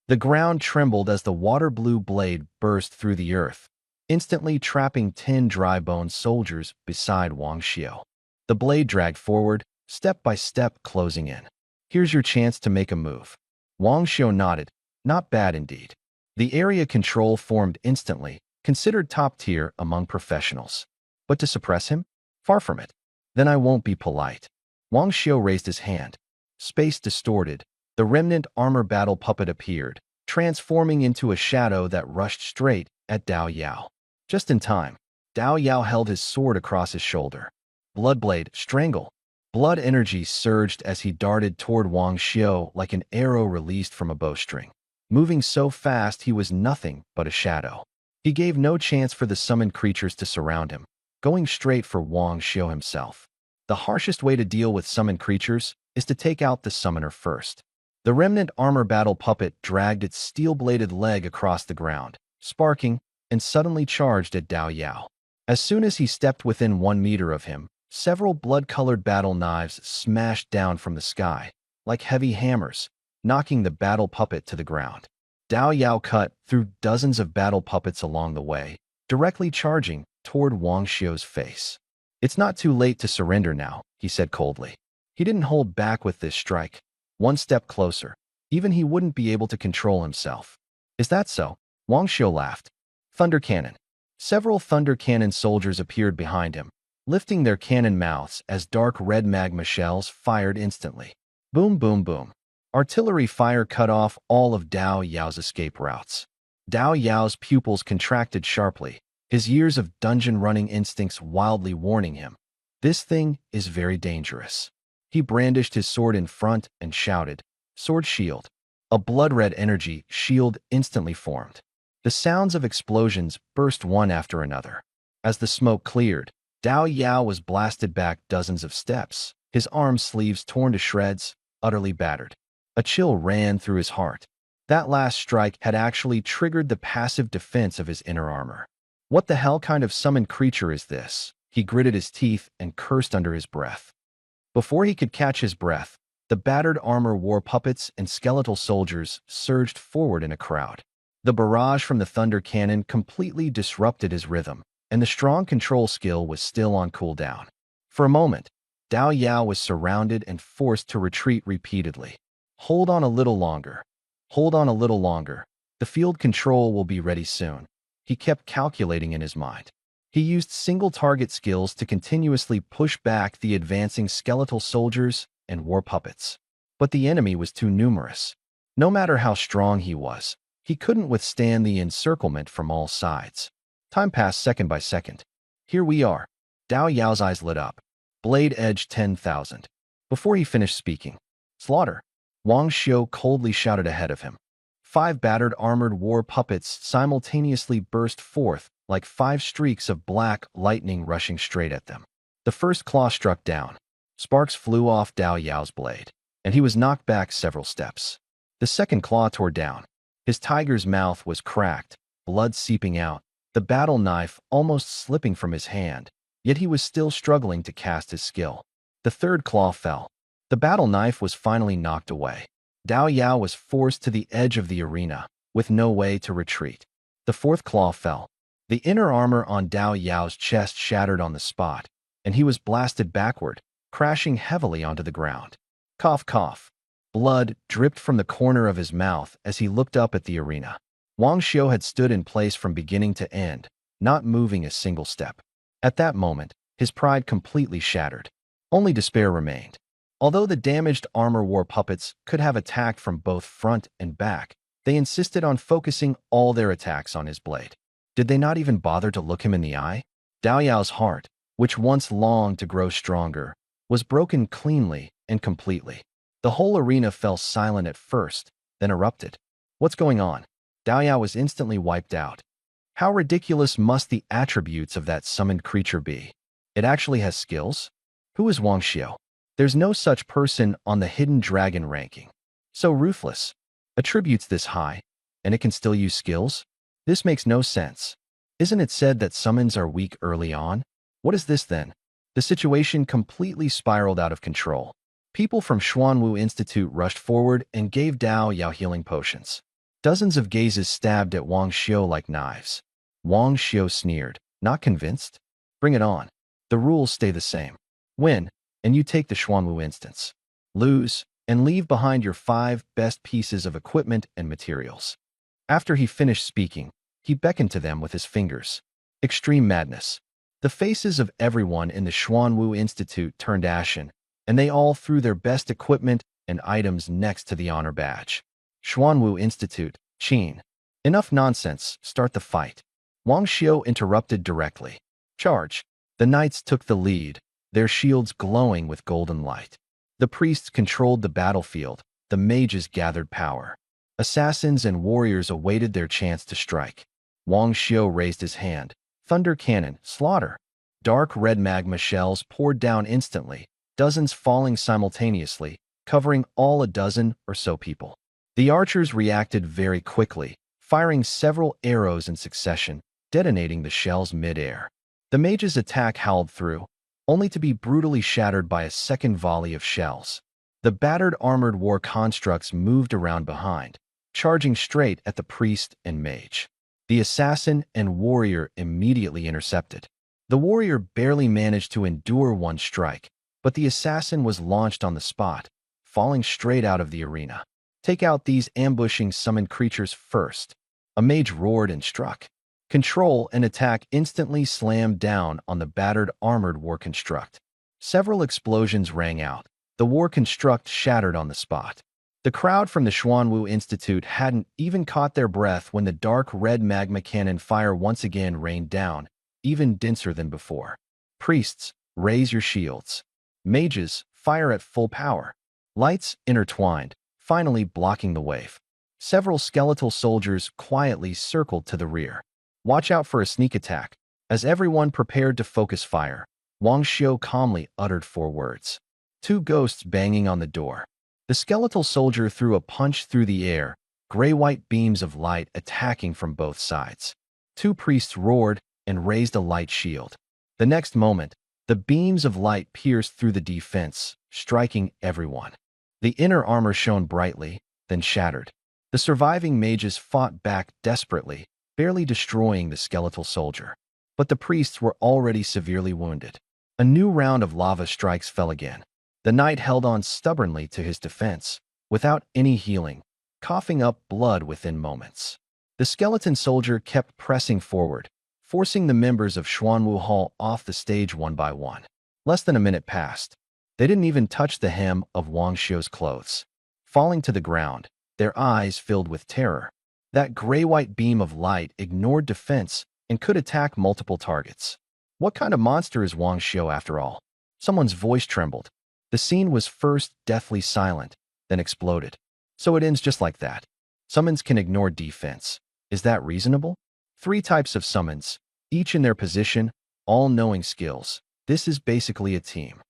The ground trembled as the water blue blade burst through the earth, instantly trapping 10 dry-boned soldiers beside Wang Xiu. The blade dragged forward, step by step closing in. Here's your chance to make a move. Wang Xiu nodded. Not bad indeed. The area control formed instantly, considered top tier among professionals. But to suppress him? Far from it. Then I won't be polite. Wang Xiu raised his hand. Space distorted. The remnant armor battle puppet appeared, transforming into a shadow that rushed straight at Dao Yao. Just in time, Dao Yao held his sword across his shoulder. Bloodblade, strangle. Blood energy surged as he darted toward Wang Xiu like an arrow released from a bowstring. Moving so fast he was nothing but a shadow. He gave no chance for the summoned creatures to surround him, going straight for Wang Xiu himself. The harshest way to deal with summoned creatures is to take out the summoner first. The remnant armor battle puppet dragged its steel-bladed leg across the ground, sparking, and suddenly charged at Dao Yao. As soon as he stepped within 1 meter of him, several blood-colored battle knives smashed down from the sky, like heavy hammers, knocking the battle puppet to the ground. Dao Yao cut through dozens of battle puppets along the way, directly charging toward Wang Xiu's face. It's not too late to surrender now, he said coldly. He didn't hold back with this strike. One step closer. Even he wouldn't be able to control himself. Is that so? Wang Xiu laughed. Thunder cannon. Several thunder cannon soldiers appeared behind him, lifting their cannon mouths as dark red magma shells fired instantly. Boom, boom, boom. Artillery fire cut off all of Dao Yao's escape routes. Dao Yao's pupils contracted sharply, his years of dungeon-running instincts wildly warning him. This thing is very dangerous. He brandished his sword in front and shouted, "Sword shield." A blood-red energy shield instantly formed. The sounds of explosions burst one after another. As the smoke cleared, Dao Yao was blasted back dozens of steps, his arm sleeves torn to shreds, utterly battered. A chill ran through his heart. That last strike had actually triggered the passive defense of his inner armor. What the hell kind of summoned creature is this? He gritted his teeth and cursed under his breath. Before he could catch his breath, the battered armor war puppets and skeletal soldiers surged forward in a crowd. The barrage from the thunder cannon completely disrupted his rhythm, and the strong control skill was still on cooldown. For a moment, Dao Yao was surrounded and forced to retreat repeatedly. Hold on a little longer. Hold on a little longer. The field control will be ready soon. He kept calculating in his mind. He used single-target skills to continuously push back the advancing skeletal soldiers and war puppets. But the enemy was too numerous. No matter how strong he was, he couldn't withstand the encirclement from all sides. Time passed second by second. Here we are. Dao Yao's eyes lit up. Blade edge 10,000. Before he finished speaking, Slaughter! Wang Xiu coldly shouted ahead of him. 5 battered armored war puppets simultaneously burst forth like 5 streaks of black lightning rushing straight at them. The first claw struck down. Sparks flew off Dao Yao's blade, and he was knocked back several steps. The second claw tore down. His tiger's mouth was cracked, blood seeping out, the battle knife almost slipping from his hand, yet he was still struggling to cast his skill. The third claw fell. The battle knife was finally knocked away. Dao Yao was forced to the edge of the arena, with no way to retreat. The fourth claw fell. The inner armor on Dao Yao's chest shattered on the spot, and he was blasted backward, crashing heavily onto the ground. Cough, cough. Blood dripped from the corner of his mouth as he looked up at the arena. Wang Xiu had stood in place from beginning to end, not moving a single step. At that moment, his pride completely shattered. Only despair remained. Although the damaged armor war puppets could have attacked from both front and back, they insisted on focusing all their attacks on his blade. Did they not even bother to look him in the eye? Dao Yao's heart, which once longed to grow stronger, was broken cleanly and completely. The whole arena fell silent at first, then erupted. What's going on? Dao Yao was instantly wiped out. How ridiculous must the attributes of that summoned creature be? It actually has skills? Who is Wang Xiu? There's no such person on the hidden dragon ranking. So ruthless. Attributes this high, and it can still use skills? This makes no sense. Isn't it said that summons are weak early on? What is this then? The situation completely spiraled out of control. People from Xuanwu Institute rushed forward and gave Dao Yao healing potions. Dozens of gazes stabbed at Wang Xiu like knives. Wang Xiu sneered. Not convinced? Bring it on. The rules stay the same. Win, and you take the Xuanwu instance. Lose, and leave behind your 5 best pieces of equipment and materials. After he finished speaking, he beckoned to them with his fingers. Extreme madness. The faces of everyone in the Xuanwu Institute turned ashen, and they all threw their best equipment and items next to the honor badge. Xuanwu Institute, Qin. Enough nonsense, start the fight. Wang Xiu interrupted directly. Charge. The knights took the lead, their shields glowing with golden light. The priests controlled the battlefield, the mages gathered power. Assassins and warriors awaited their chance to strike. Wang Xiu raised his hand. Thunder cannon, slaughter. Dark red magma shells poured down instantly, dozens falling simultaneously, covering all a dozen or so people. The archers reacted very quickly, firing several arrows in succession, detonating the shells mid-air. The mage's attack howled through, only to be brutally shattered by a second volley of shells. The battered armored war constructs moved around behind, charging straight at the priest and mage. The assassin and warrior immediately intercepted. The warrior barely managed to endure one strike, but the assassin was launched on the spot, falling straight out of the arena. Take out these ambushing summoned creatures first. A mage roared and struck. Control and attack instantly slammed down on the battered armored war construct. Several explosions rang out. The war construct shattered on the spot. The crowd from the Xuanwu Institute hadn't even caught their breath when the dark red magma cannon fire once again rained down, even denser than before. Priests, raise your shields. Mages, fire at full power. Lights intertwined, finally blocking the wave. Several skeletal soldiers quietly circled to the rear. Watch out for a sneak attack. As everyone prepared to focus fire, Wang Xiu calmly uttered 4 words. 2 ghosts banging on the door. The skeletal soldier threw a punch through the air, gray-white beams of light attacking from both sides. 2 priests roared and raised a light shield. The next moment, the beams of light pierced through the defense, striking everyone. The inner armor shone brightly, then shattered. The surviving mages fought back desperately, barely destroying the skeletal soldier. But the priests were already severely wounded. A new round of lava strikes fell again. The knight held on stubbornly to his defense, without any healing, coughing up blood within moments. The skeleton soldier kept pressing forward, forcing the members of Xuanwu Hall off the stage one by one. Less than a minute passed. They didn't even touch the hem of Wang Xiu's clothes. Falling to the ground, their eyes filled with terror. That gray-white beam of light ignored defense and could attack multiple targets. What kind of monster is Wang Xiu after all? Someone's voice trembled. The scene was first deathly silent, then exploded. So it ends just like that. Summons can ignore defense. Is that reasonable? 3 types of summons, each in their position, all knowing skills. This is basically a team.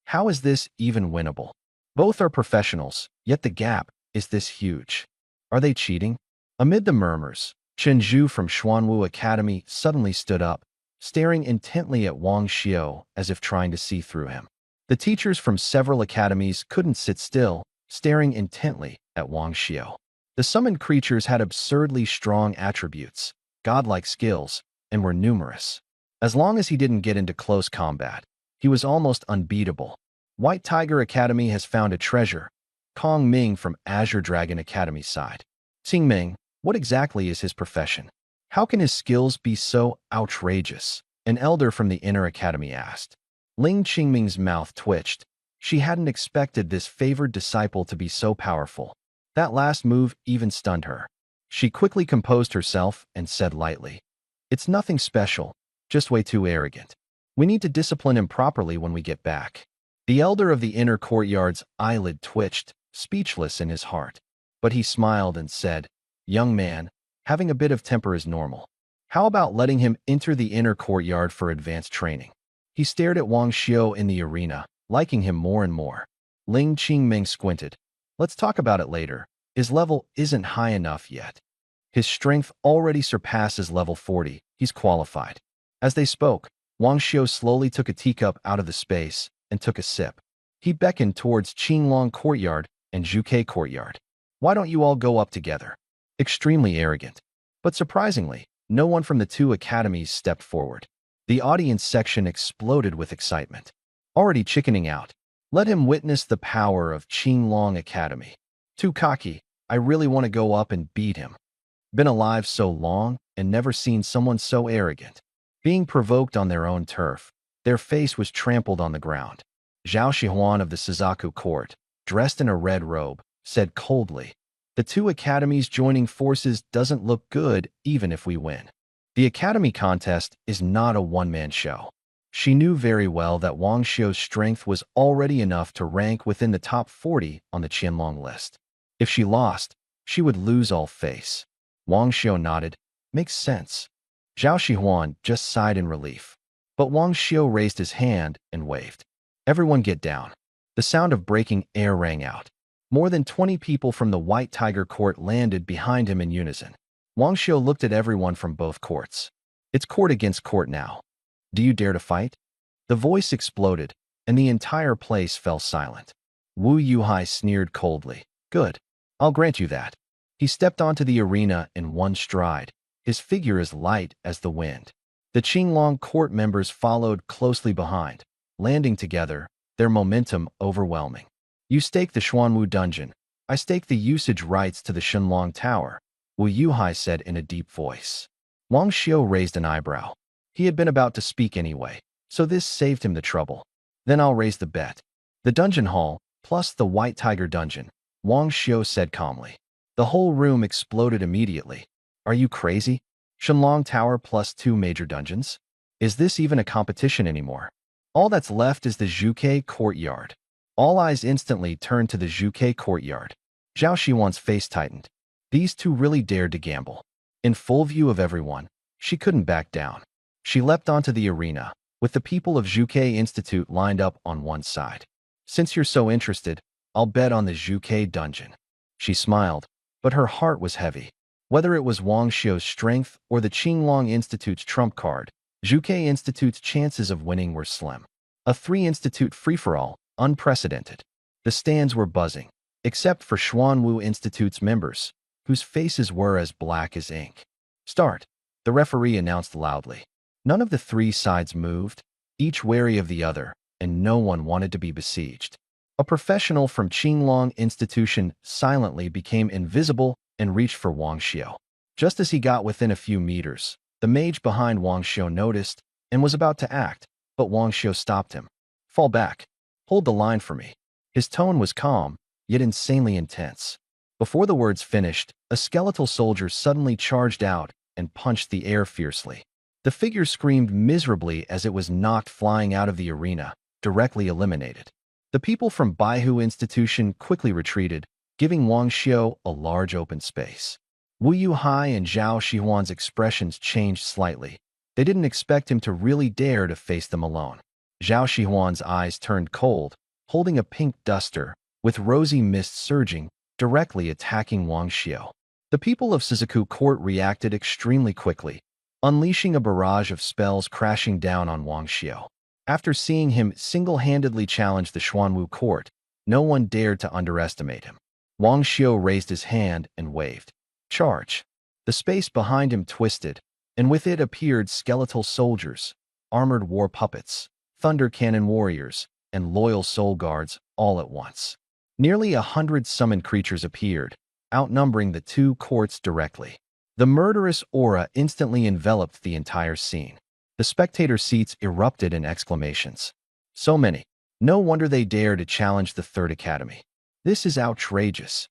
How is this even winnable? Both are professionals, yet the gap is this huge. Are they cheating? Amid the murmurs, Chen Zhu from Xuanwu Academy suddenly stood up, staring intently at Wang Xiao as if trying to see through him. The teachers from several academies couldn't sit still, staring intently at Wang Xiao. The summoned creatures had absurdly strong attributes, godlike skills, and were numerous. As long as he didn't get into close combat, he was almost unbeatable. White Tiger Academy has found a treasure. Kong Ming from Azure Dragon Academy sighed. Xing Ming, what exactly is his profession? How can his skills be so outrageous? An elder from the Inner Academy asked. Ling Qingming's mouth twitched. She hadn't expected this favored disciple to be so powerful. That last move even stunned her. She quickly composed herself and said lightly, "It's nothing special, just way too arrogant. We need to discipline him properly when we get back." The elder of the inner courtyard's eyelid twitched, speechless in his heart. But he smiled and said, "Young man, having a bit of temper is normal. How about letting him enter the inner courtyard for advanced training?" He stared at Wang Xiao in the arena, liking him more and more. Ling Qingming squinted. "Let's talk about it later. His level isn't high enough yet. His strength already surpasses level 40. He's qualified." As they spoke, Wang Xiao slowly took a teacup out of the space and took a sip. He beckoned towards Qinglong Courtyard and Zhuke Courtyard. "Why don't you all go up together?" Extremely arrogant. But surprisingly, no one from the 2 academies stepped forward. The audience section exploded with excitement. Already chickening out, let him witness the power of Qinglong Academy. Too cocky, I really want to go up and beat him. Been alive so long and never seen someone so arrogant. Being provoked on their own turf, their face was trampled on the ground. Zhao Shihuan of the Suzaku court, dressed in a red robe, said coldly, "The 2 academies joining forces doesn't look good even if we win." The academy contest is not a one-man show. She knew very well that Wang Xiao's strength was already enough to rank within the top 40 on the Qianlong list. If she lost, she would lose all face. Wang Xiao nodded. Makes sense. Zhao Shihuan just sighed in relief. But Wang Xiao raised his hand and waved. "Everyone get down." The sound of breaking air rang out. More than 20 people from the White Tiger court landed behind him in unison. Wang Xiao looked at everyone from both courts. "It's court against court now. Do you dare to fight?" The voice exploded, and the entire place fell silent. Wu Yuhai sneered coldly. "Good. I'll grant you that." He stepped onto the arena in one stride, his figure as light as the wind. The Qinglong court members followed closely behind, landing together, their momentum overwhelming. "You stake the Xuanwu dungeon. I stake the usage rights to the Shenlong Tower," Wu Yuhai said in a deep voice. Wang Xiao raised an eyebrow. He had been about to speak anyway, so this saved him the trouble. "Then I'll raise the bet. The dungeon hall, plus the White Tiger dungeon," Wang Xiao said calmly. The whole room exploded immediately. "Are you crazy? Shenlong Tower plus 2 major dungeons? Is this even a competition anymore? All that's left is the Zhuke Courtyard." All eyes instantly turned to the Zhuke Courtyard. Zhao Shihuan's face tightened. These 2 really dared to gamble. In full view of everyone, she couldn't back down. She leapt onto the arena, with the people of Zhuke Institute lined up on one side. "Since you're so interested, I'll bet on the Zhuke dungeon." She smiled, but her heart was heavy. Whether it was Wang Xiao's strength or the Qinglong Institute's trump card, Zhuke Institute's chances of winning were slim. A 3-institute free-for-all, unprecedented. The stands were buzzing, except for Xuanwu Institute's members, whose faces were as black as ink. "Start," the referee announced loudly. None of the 3 sides moved, each wary of the other, and no one wanted to be besieged. A professional from Qinglong Institution silently became invisible and reached for Wang Xiao. Just as he got within a few meters, the mage behind Wang Xiao noticed and was about to act, but Wang Xiao stopped him. "Fall back. Hold the line for me." His tone was calm, yet insanely intense. Before the words finished, a skeletal soldier suddenly charged out and punched the air fiercely. The figure screamed miserably as it was knocked flying out of the arena, directly eliminated. The people from Baihu Institution quickly retreated, giving Wang Xiu a large open space. Wu Yuhai and Zhao Shihuan's expressions changed slightly. They didn't expect him to really dare to face them alone. Zhao Shihuan's eyes turned cold, holding a pink duster, with rosy mist surging, directly attacking Wang Xiu. The people of Suzaku Court reacted extremely quickly, unleashing a barrage of spells crashing down on Wang Xiu. After seeing him single-handedly challenge the Xuanwu Court, no one dared to underestimate him. Wang Xiu raised his hand and waved. Charge! The space behind him twisted, and with it appeared skeletal soldiers, armored war puppets, thunder cannon warriors, and loyal soul guards all at once. Nearly 100 summoned creatures appeared, outnumbering the two courts directly. The murderous aura instantly enveloped the entire scene. The spectator seats erupted in exclamations. So many. No wonder they dare to challenge the Third Academy. This is outrageous.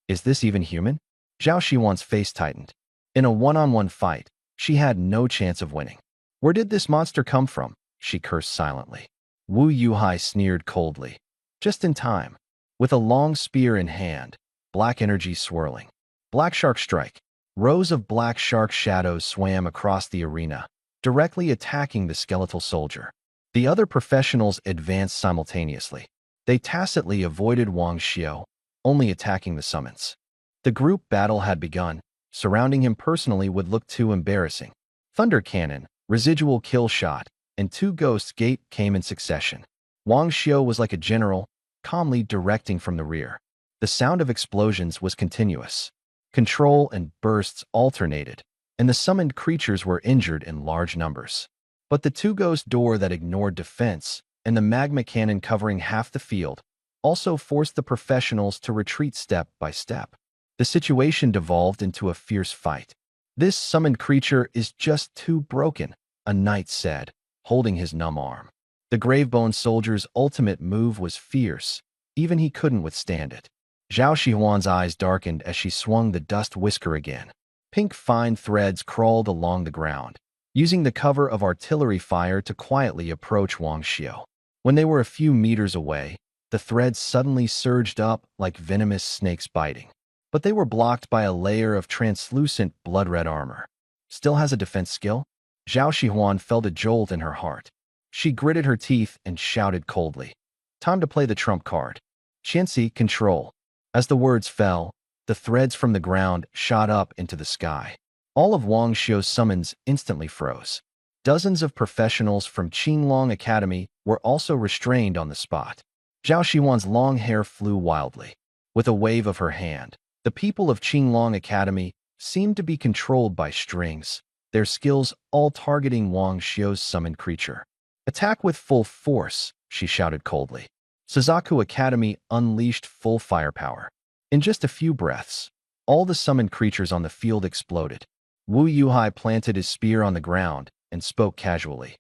Is this even human? Zhao Shihuan's face tightened. In a one-on-one fight, she had no chance of winning. Where did this monster come from? She cursed silently. Wu Yuhai sneered coldly. Just in time. With a long spear in hand, black energy swirling. Black shark strike. Rows of black shark shadows swam across the arena, directly attacking the skeletal soldier. The other professionals advanced simultaneously. They tacitly avoided Wang Xiu, only attacking the summons. The group battle had begun. Surrounding him personally would look too embarrassing. Thunder cannon, residual kill shot, and two ghosts gate came in succession. Wang Xiu was like a general, calmly directing from the rear. The sound of explosions was continuous. Control and bursts alternated, and the summoned creatures were injured in large numbers. But the two-ghost door that ignored defense and the magma cannon covering half the field also forced the professionals to retreat step by step. The situation devolved into a fierce fight. This summoned creature is just too broken, a knight said, holding his numb arm. The Gravebone soldier's ultimate move was fierce. Even he couldn't withstand it. Zhao Shihuan's eyes darkened as she swung the dust whisker again. Pink fine threads crawled along the ground, using the cover of artillery fire to quietly approach Wang Xiu. When they were a few meters away, the threads suddenly surged up like venomous snakes biting. But they were blocked by a layer of translucent blood-red armor. Still has a defense skill? Zhao Shihuan felt a jolt in her heart. She gritted her teeth and shouted coldly. Time to play the trump card. Qianxi, control. As the words fell, the threads from the ground shot up into the sky. All of Wang Xiu's summons instantly froze. Dozens of professionals from Qinglong Academy were also restrained on the spot. Zhao Shihuan's long hair flew wildly. With a wave of her hand, the people of Qinglong Academy seemed to be controlled by strings, their skills all targeting Wang Xiu's summoned creature. Attack with full force, she shouted coldly. Suzaku Academy unleashed full firepower. In just a few breaths, all the summoned creatures on the field exploded. Wu Yuhai planted his spear on the ground and spoke casually.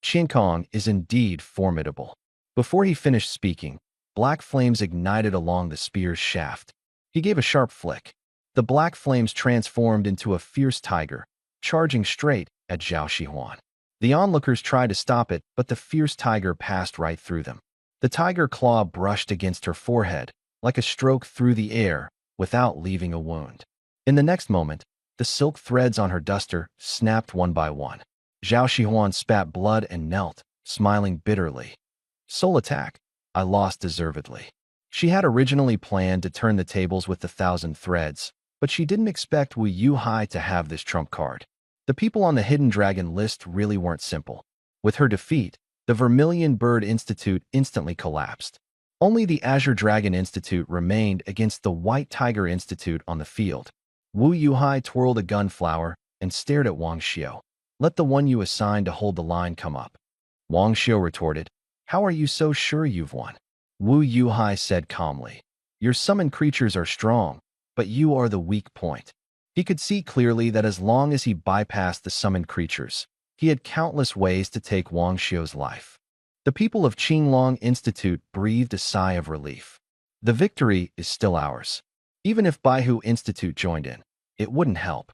Qiankong is indeed formidable. Before he finished speaking, black flames ignited along the spear's shaft. He gave a sharp flick. The black flames transformed into a fierce tiger, charging straight at Zhao Shihuan. The onlookers tried to stop it, but the fierce tiger passed right through them. The tiger claw brushed against her forehead, like a stroke through the air, without leaving a wound. In the next moment, the silk threads on her duster snapped one by one. Zhao Shihuan spat blood and knelt, smiling bitterly. Soul attack. I lost deservedly. She had originally planned to turn the tables with the 1,000 threads, but she didn't expect Wu Yuhai to have this trump card. The people on the Hidden Dragon list really weren't simple. With her defeat, the Vermilion Bird Institute instantly collapsed. Only the Azure Dragon Institute remained against the White Tiger Institute on the field. Wu Yuhai twirled a gunflower and stared at Wang Xiu. Let the one you assigned to hold the line come up. Wang Xiu retorted, how are you so sure you've won? Wu Yuhai said calmly, your summoned creatures are strong, but you are the weak point. He could see clearly that as long as he bypassed the summoned creatures, he had countless ways to take Wang Xiu's life. The people of Qinglong Institute breathed a sigh of relief. The victory is still ours. Even if Baihu Institute joined in, it wouldn't help.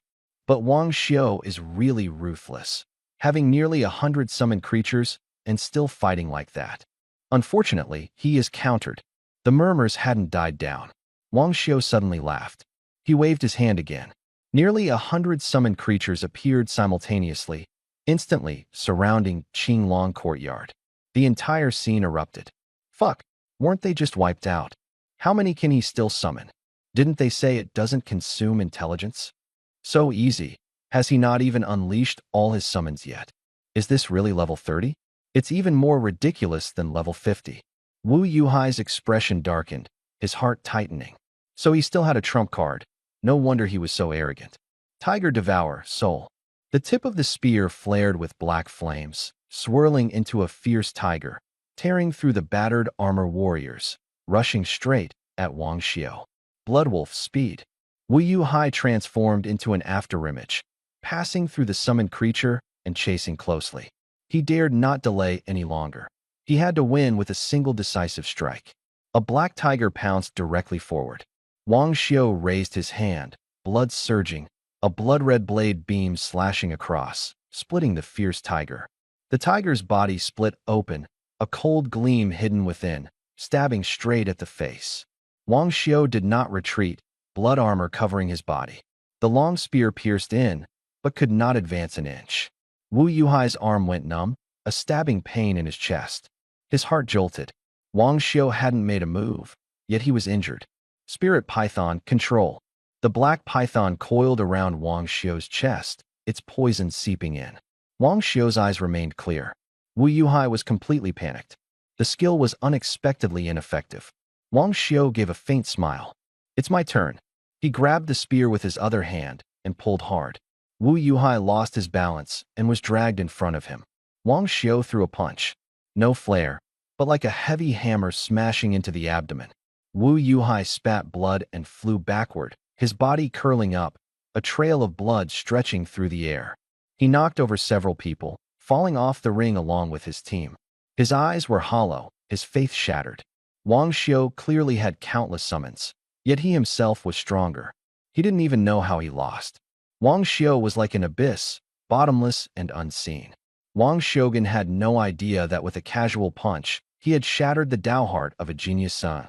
But Wang Xiu is really ruthless, having nearly 100 summoned creatures and still fighting like that. Unfortunately, he is countered. The murmurs hadn't died down. Wang Xiu suddenly laughed. He waved his hand again. Nearly 100 summoned creatures appeared simultaneously, instantly surrounding Qinglong courtyard. The entire scene erupted. Fuck, weren't they just wiped out? How many can he still summon? Didn't they say it doesn't consume intelligence? So easy. Has he not even unleashed all his summons yet? Is this really level 30? It's even more ridiculous than level 50. Wu Yuhai's expression darkened, his heart tightening. So he still had a trump card. No wonder he was so arrogant. Tiger Devour, Soul. The tip of the spear flared with black flames, swirling into a fierce tiger, tearing through the battered armor warriors, rushing straight at Wang Xiu. Bloodwolf speed. Wu Yuhai transformed into an afterimage, passing through the summoned creature and chasing closely. He dared not delay any longer. He had to win with a single decisive strike. A black tiger pounced directly forward. Wang Xiu raised his hand, blood surging, a blood-red blade beam slashing across, splitting the fierce tiger. The tiger's body split open, a cold gleam hidden within, stabbing straight at the face. Wang Xiu did not retreat, blood armor covering his body. The long spear pierced in, but could not advance an inch. Wu Yuhai's arm went numb, a stabbing pain in his chest. His heart jolted. Wang Xiu hadn't made a move, yet he was injured. Spirit Python, control. The black python coiled around Wang Xiu's chest, its poison seeping in. Wang Xiu's eyes remained clear. Wu Yuhai was completely panicked. The skill was unexpectedly ineffective. Wang Xiu gave a faint smile. It's my turn. He grabbed the spear with his other hand and pulled hard. Wu Yuhai lost his balance and was dragged in front of him. Wang Xiu threw a punch. No flare, but like a heavy hammer smashing into the abdomen. Wu Yuhai spat blood and flew backward, his body curling up, a trail of blood stretching through the air. He knocked over several people, falling off the ring along with his team. His eyes were hollow, his faith shattered. Wang Xiu clearly had countless summons, yet he himself was stronger. He didn't even know how he lost. Wang Xiu was like an abyss, bottomless and unseen. Wang Shogun had no idea that with a casual punch, he had shattered the Tao heart of a genius son.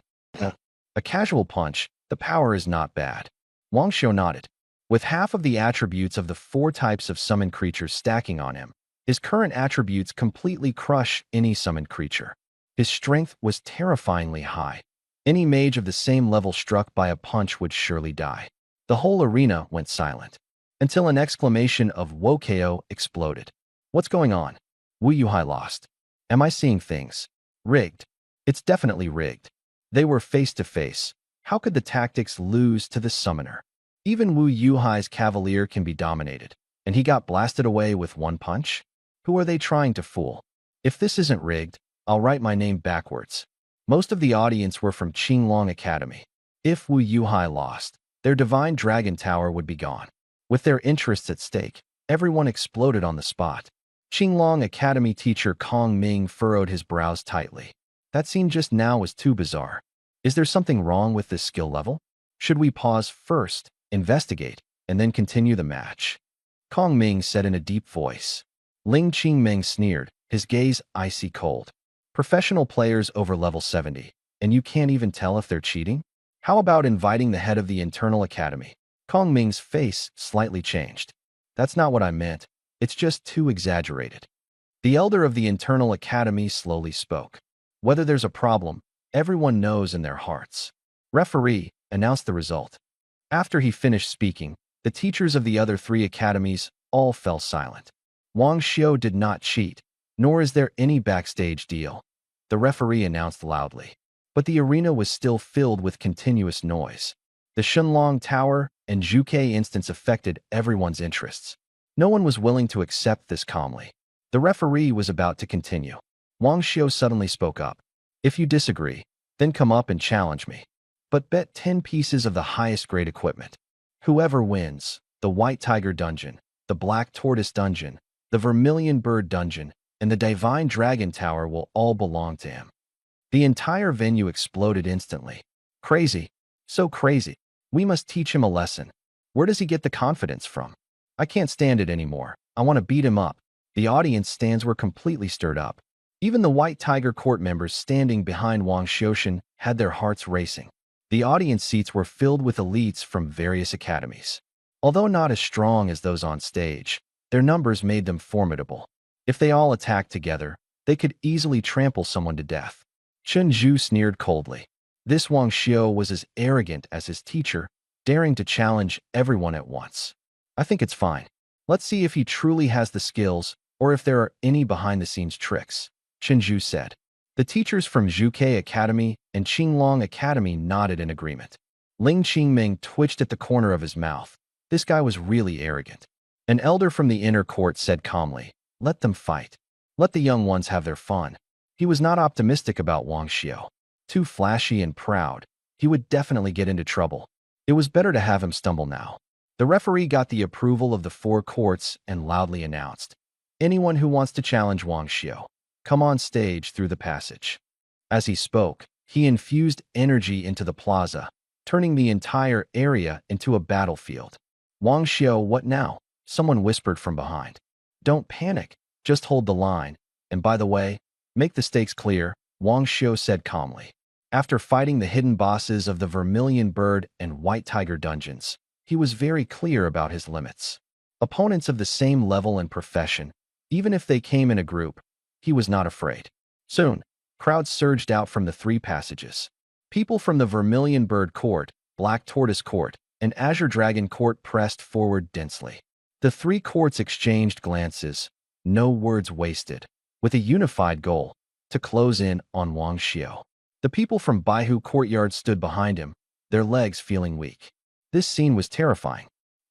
A casual punch, the power is not bad. Wang Xiu nodded. With half of the attributes of the 4 types of summoned creatures stacking on him, his current attributes completely crush any summoned creature. His strength was terrifyingly high. Any mage of the same level struck by a punch would surely die. The whole arena went silent, until an exclamation of "Wokeo" exploded. What's going on? Wu Yuhai lost. Am I seeing things? Rigged. It's definitely rigged. They were face to face. How could the tactics lose to the summoner? Even Wu Yuhai's cavalier can be dominated, and he got blasted away with one punch? Who are they trying to fool? If this isn't rigged, I'll write my name backwards. Most of the audience were from Qinglong Academy. If Wu Yuhai lost, their divine dragon tower would be gone. With their interests at stake, everyone exploded on the spot. Qinglong Academy teacher Kong Ming furrowed his brows tightly. That scene just now was too bizarre. Is there something wrong with this skill level? Should we pause first, investigate, and then continue the match? Kong Ming said in a deep voice. Ling Qingming sneered, his gaze icy cold. Professional players over level 70, and you can't even tell if they're cheating? How about inviting the head of the internal academy? Kong Ming's face slightly changed. That's not what I meant. It's just too exaggerated. The elder of the internal academy slowly spoke. Whether there's a problem, everyone knows in their hearts. Referee announced the result. After he finished speaking, the teachers of the other 3 academies all fell silent. Wang Xiu did not cheat, nor is there any backstage deal. The referee announced loudly. But the arena was still filled with continuous noise. The Shunlong Tower and Zhuke instance affected everyone's interests. No one was willing to accept this calmly. The referee was about to continue. Wang Xiu suddenly spoke up. If you disagree, then come up and challenge me. But bet 10 pieces of the highest grade equipment. Whoever wins, the White Tiger Dungeon, the Black Tortoise Dungeon, the Vermilion Bird Dungeon, and the Divine Dragon Tower will all belong to him. The entire venue exploded instantly. Crazy. So crazy. We must teach him a lesson. Where does he get the confidence from? I can't stand it anymore. I want to beat him up. The audience stands were completely stirred up. Even the White Tiger court members standing behind Wang Xioshan had their hearts racing. The audience seats were filled with elites from various academies. Although not as strong as those on stage, their numbers made them formidable. If they all attacked together, they could easily trample someone to death. Chen Zhu sneered coldly. This Wang Xiao was as arrogant as his teacher, daring to challenge everyone at once. I think it's fine. Let's see if he truly has the skills or if there are any behind-the-scenes tricks, Chen Zhu said. The teachers from Zhuke Academy and Qinglong Academy nodded in agreement. Ling Qingming twitched at the corner of his mouth. This guy was really arrogant. An elder from the inner court said calmly, "Let them fight. Let the young ones have their fun." He was not optimistic about Wang Xiao. Too flashy and proud, he would definitely get into trouble. It was better to have him stumble now. The referee got the approval of the four courts and loudly announced, "Anyone who wants to challenge Wang Xiao, come on stage through the passage." As he spoke, he infused energy into the plaza, turning the entire area into a battlefield. "Wang Xiao, what now?" someone whispered from behind. "Don't panic, just hold the line. And by the way, make the stakes clear," Wang Xiao said calmly. After fighting the hidden bosses of the Vermilion Bird and White Tiger dungeons, he was very clear about his limits. Opponents of the same level and profession, even if they came in a group, he was not afraid. Soon, crowds surged out from the three passages. People from the Vermilion Bird Court, Black Tortoise Court, and Azure Dragon Court pressed forward densely. The three courts exchanged glances, no words wasted, with a unified goal, to close in on Wang Xiao. The people from Baihu Courtyard stood behind him, their legs feeling weak. This scene was terrifying.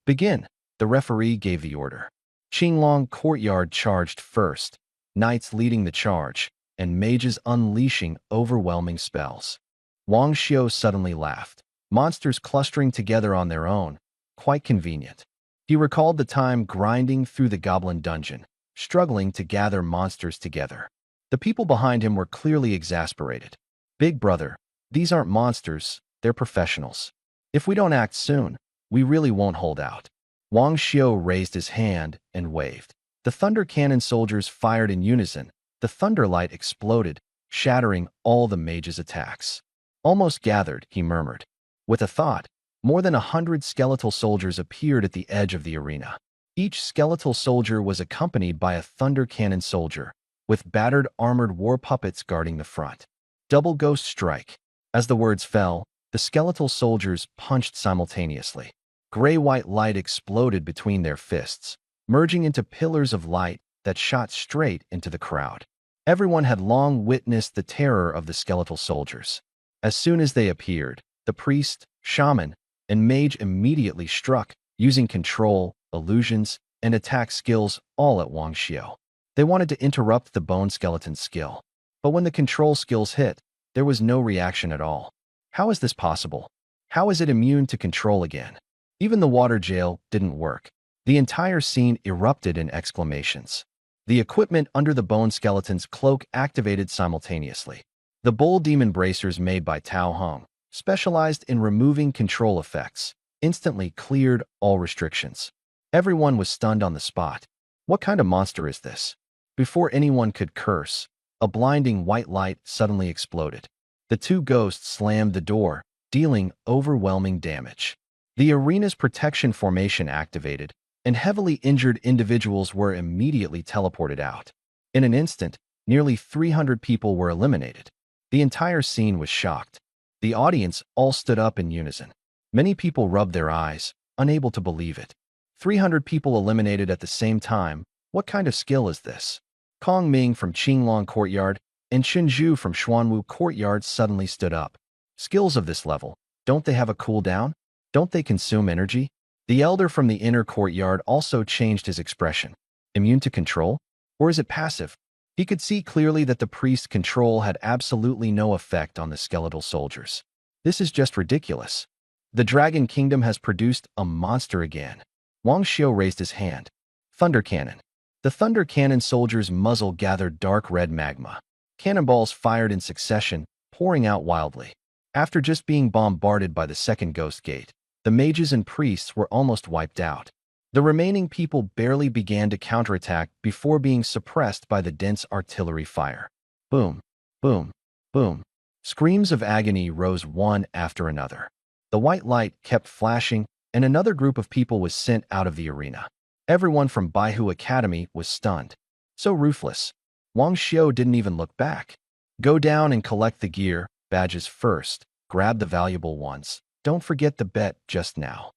"Begin," the referee gave the order. Qinglong Courtyard charged first, knights leading the charge, and mages unleashing overwhelming spells. Wang Xiao suddenly laughed. Monsters clustering together on their own, quite convenient. He recalled the time grinding through the goblin dungeon, struggling to gather monsters together. The people behind him were clearly exasperated. "Big brother, these aren't monsters, they're professionals. If we don't act soon, we really won't hold out." Wang Xiao raised his hand and waved. The thunder cannon soldiers fired in unison. The thunderlight exploded, shattering all the mages' attacks. "Almost gathered," he murmured. With a thought, more than 100 skeletal soldiers appeared at the edge of the arena. Each skeletal soldier was accompanied by a thunder cannon soldier, with battered armored war puppets guarding the front. Double ghost strike. As the words fell, the skeletal soldiers punched simultaneously. Gray-white light exploded between their fists, merging into pillars of light that shot straight into the crowd. Everyone had long witnessed the terror of the skeletal soldiers. As soon as they appeared, the priest, shaman, and mage immediately struck, using control, illusions, and attack skills all at Wang Xiao. They wanted to interrupt the bone skeleton's skill. But when the control skills hit, there was no reaction at all. How is this possible? How is it immune to control again? Even the water jail didn't work. The entire scene erupted in exclamations. The equipment under the bone skeleton's cloak activated simultaneously. The bull demon bracers made by Tao Hong, specialized in removing control effects, instantly cleared all restrictions. Everyone was stunned on the spot. What kind of monster is this? Before anyone could curse, a blinding white light suddenly exploded. The two ghosts slammed the door, dealing overwhelming damage. The arena's protection formation activated, and heavily injured individuals were immediately teleported out. In an instant, nearly 300 people were eliminated. The entire scene was shocked. The audience all stood up in unison. Many people rubbed their eyes, unable to believe it. 300 people eliminated at the same time. What kind of skill is this? Kong Ming from Qinglong Courtyard and Xinzhu from Xuanwu Courtyard suddenly stood up. Skills of this level, don't they have a cooldown? Don't they consume energy? The elder from the inner courtyard also changed his expression. Immune to control? Or is it passive? He could see clearly that the priest's control had absolutely no effect on the skeletal soldiers. This is just ridiculous. The Dragon Kingdom has produced a monster again. Wang Xiao raised his hand. Thunder Cannon. The Thunder Cannon soldier's muzzle gathered dark red magma. Cannonballs fired in succession, pouring out wildly. After just being bombarded by the second ghost gate, the mages and priests were almost wiped out. The remaining people barely began to counterattack before being suppressed by the dense artillery fire. Boom, boom, boom. Screams of agony rose one after another. The white light kept flashing, and another group of people was sent out of the arena. Everyone from Baihu Academy was stunned. So ruthless. Wang Xiu didn't even look back. Go down and collect the gear, badges first. Grab the valuable ones. Don't forget the bet just now.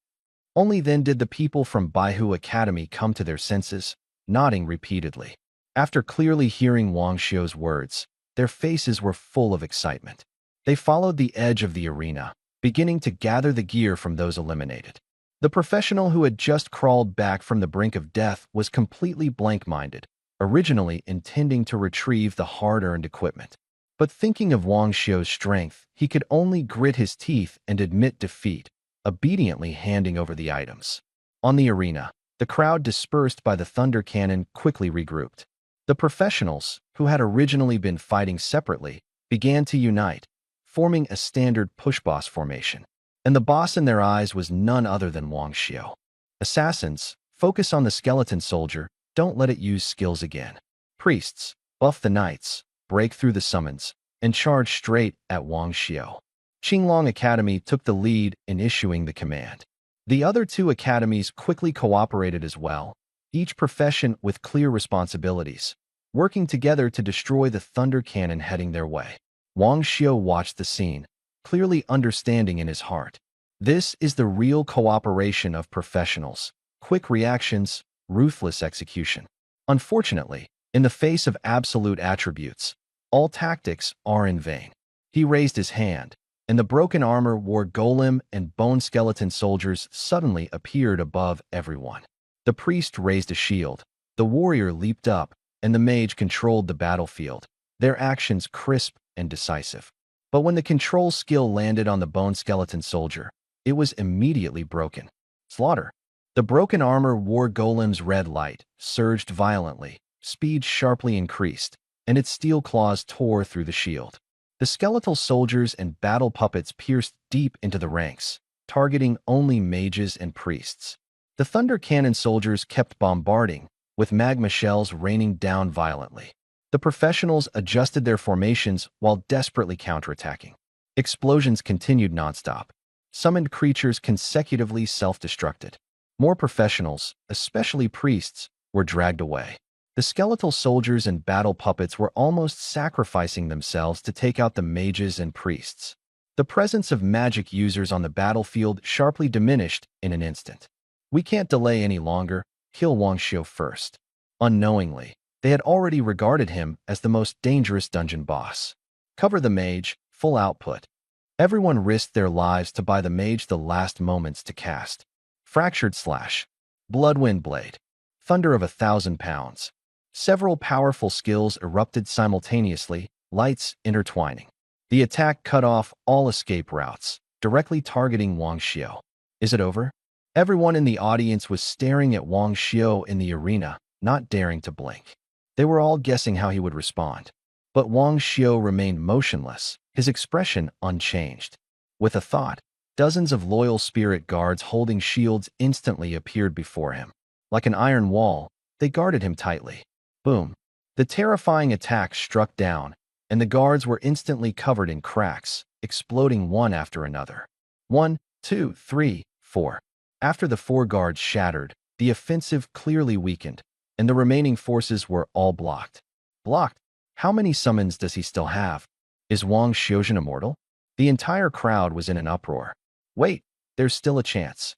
Only then did the people from Baihu Academy come to their senses, nodding repeatedly. After clearly hearing Wang Xiu's words, their faces were full of excitement. They followed the edge of the arena, beginning to gather the gear from those eliminated. The professional who had just crawled back from the brink of death was completely blank-minded, originally intending to retrieve the hard-earned equipment. But thinking of Wang Xiu's strength, he could only grit his teeth and admit defeat, obediently handing over the items. On the arena, the crowd dispersed by the thunder cannon quickly regrouped. The professionals, who had originally been fighting separately, began to unite, forming a standard push-boss formation. And the boss in their eyes was none other than Wang Xiu. Assassins, focus on the skeleton soldier, don't let it use skills again. Priests, buff the knights, break through the summons, and charge straight at Wang Xiu. Qinglong Academy took the lead in issuing the command. The other two academies quickly cooperated as well, each profession with clear responsibilities, working together to destroy the thunder cannon heading their way. Wang Xiu watched the scene, clearly understanding in his heart. This is the real cooperation of professionals, quick reactions, ruthless execution. Unfortunately, in the face of absolute attributes, all tactics are in vain. He raised his hand, and the broken armor wore golem and bone skeleton soldiers suddenly appeared above everyone. The priest raised a shield, the warrior leaped up, and the mage controlled the battlefield, their actions crisp and decisive. But when the control skill landed on the bone skeleton soldier, it was immediately broken. Slaughter. The broken armor wore golem's red light, surged violently, speed sharply increased, and its steel claws tore through the shield. The skeletal soldiers and battle puppets pierced deep into the ranks, targeting only mages and priests. The thunder cannon soldiers kept bombarding, with magma shells raining down violently. The professionals adjusted their formations while desperately counterattacking. Explosions continued nonstop. Summoned creatures consecutively self-destructed. More professionals, especially priests, were dragged away. The skeletal soldiers and battle puppets were almost sacrificing themselves to take out the mages and priests. The presence of magic users on the battlefield sharply diminished in an instant. We can't delay any longer, kill Wang Xiu first. Unknowingly, they had already regarded him as the most dangerous dungeon boss. Cover the mage, full output. Everyone risked their lives to buy the mage the last moments to cast. Fractured slash. Bloodwind blade. Thunder of 1,000 pounds. Several powerful skills erupted simultaneously, lights intertwining. The attack cut off all escape routes, directly targeting Wang Xiu. Is it over? Everyone in the audience was staring at Wang Xiu in the arena, not daring to blink. They were all guessing how he would respond. But Wang Xiu remained motionless, his expression unchanged. With a thought, dozens of loyal spirit guards holding shields instantly appeared before him. Like an iron wall, they guarded him tightly. Boom. The terrifying attack struck down, and the guards were instantly covered in cracks, exploding one after another. 1, 2, 3, 4. After the 4 guards shattered, the offensive clearly weakened, and the remaining forces were all blocked. Blocked? How many summons does he still have? Is Wang Xiuzhen immortal? The entire crowd was in an uproar. Wait, there's still a chance.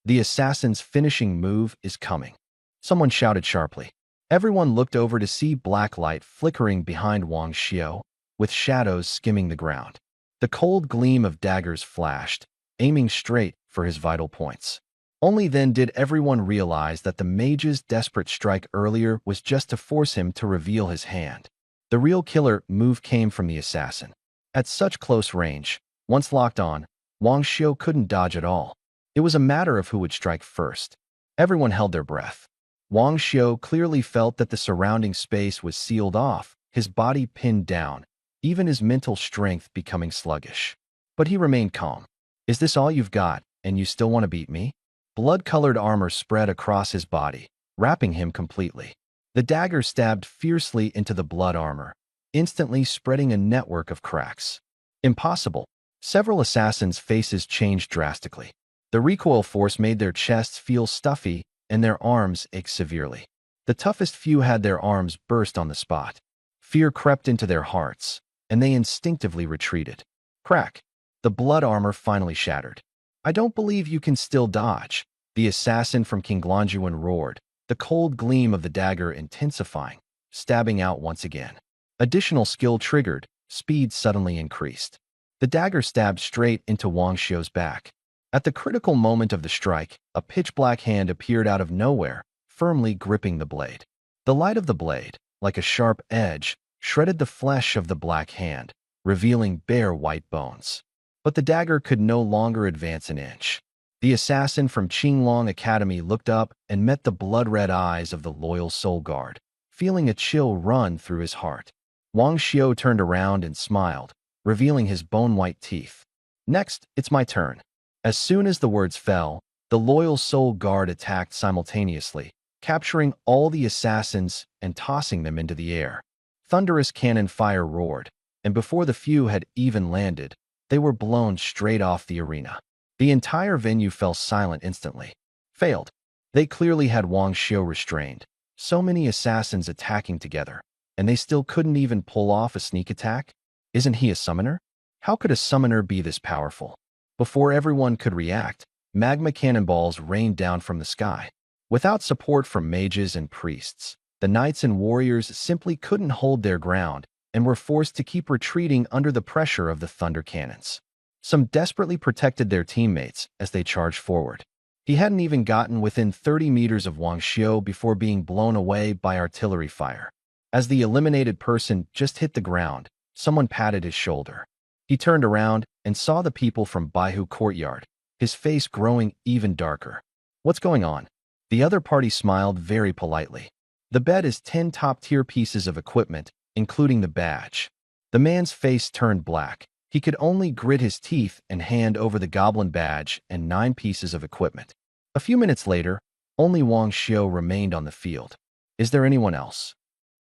The assassin's finishing move is coming. Someone shouted sharply. Everyone looked over to see black light flickering behind Wang Xiu, with shadows skimming the ground. The cold gleam of daggers flashed, aiming straight for his vital points. Only then did everyone realize that the mage's desperate strike earlier was just to force him to reveal his hand. The real killer move came from the assassin. At such close range, once locked on, Wang Xiu couldn't dodge at all. It was a matter of who would strike first. Everyone held their breath. Wang Xiu clearly felt that the surrounding space was sealed off, his body pinned down, even his mental strength becoming sluggish. But he remained calm. Is this all you've got, and you still want to beat me? Blood-colored armor spread across his body, wrapping him completely. The dagger stabbed fiercely into the blood armor, instantly spreading a network of cracks. Impossible. Several assassins' faces changed drastically. The recoil force made their chests feel stuffy and their arms ache severely. The toughest few had their arms burst on the spot. Fear crept into their hearts, and they instinctively retreated. Crack. The blood armor finally shattered. I don't believe you can still dodge, the assassin from King Glonjuan roared, the cold gleam of the dagger intensifying, stabbing out once again. Additional skill triggered, speed suddenly increased. The dagger stabbed straight into Wang Xiu's back. At the critical moment of the strike, a pitch-black hand appeared out of nowhere, firmly gripping the blade. The light of the blade, like a sharp edge, shredded the flesh of the black hand, revealing bare white bones. But the dagger could no longer advance an inch. The assassin from Qinglong Academy looked up and met the blood-red eyes of the loyal Soul Guard, feeling a chill run through his heart. Wang Xiu turned around and smiled, revealing his bone-white teeth. Next, it's my turn. As soon as the words fell, the loyal Soul Guard attacked simultaneously, capturing all the assassins and tossing them into the air. Thunderous cannon fire roared, and before the few had even landed, they were blown straight off the arena. The entire venue fell silent instantly. Failed. They clearly had Wang Xiu restrained. So many assassins attacking together, and they still couldn't even pull off a sneak attack? Isn't he a summoner? How could a summoner be this powerful? Before everyone could react, magma cannonballs rained down from the sky. Without support from mages and priests, the knights and warriors simply couldn't hold their ground and were forced to keep retreating under the pressure of the thunder cannons. Some desperately protected their teammates as they charged forward. He hadn't even gotten within 30 meters of Wang Xiu before being blown away by artillery fire. As the eliminated person just hit the ground, someone patted his shoulder. He turned around and saw the people from Baihu Courtyard, his face growing even darker. What's going on? The other party smiled very politely. The bet is 10 top-tier pieces of equipment, including the badge. The man's face turned black. He could only grit his teeth and hand over the goblin badge and 9 pieces of equipment. A few minutes later, only Wang Xiu remained on the field. Is there anyone else?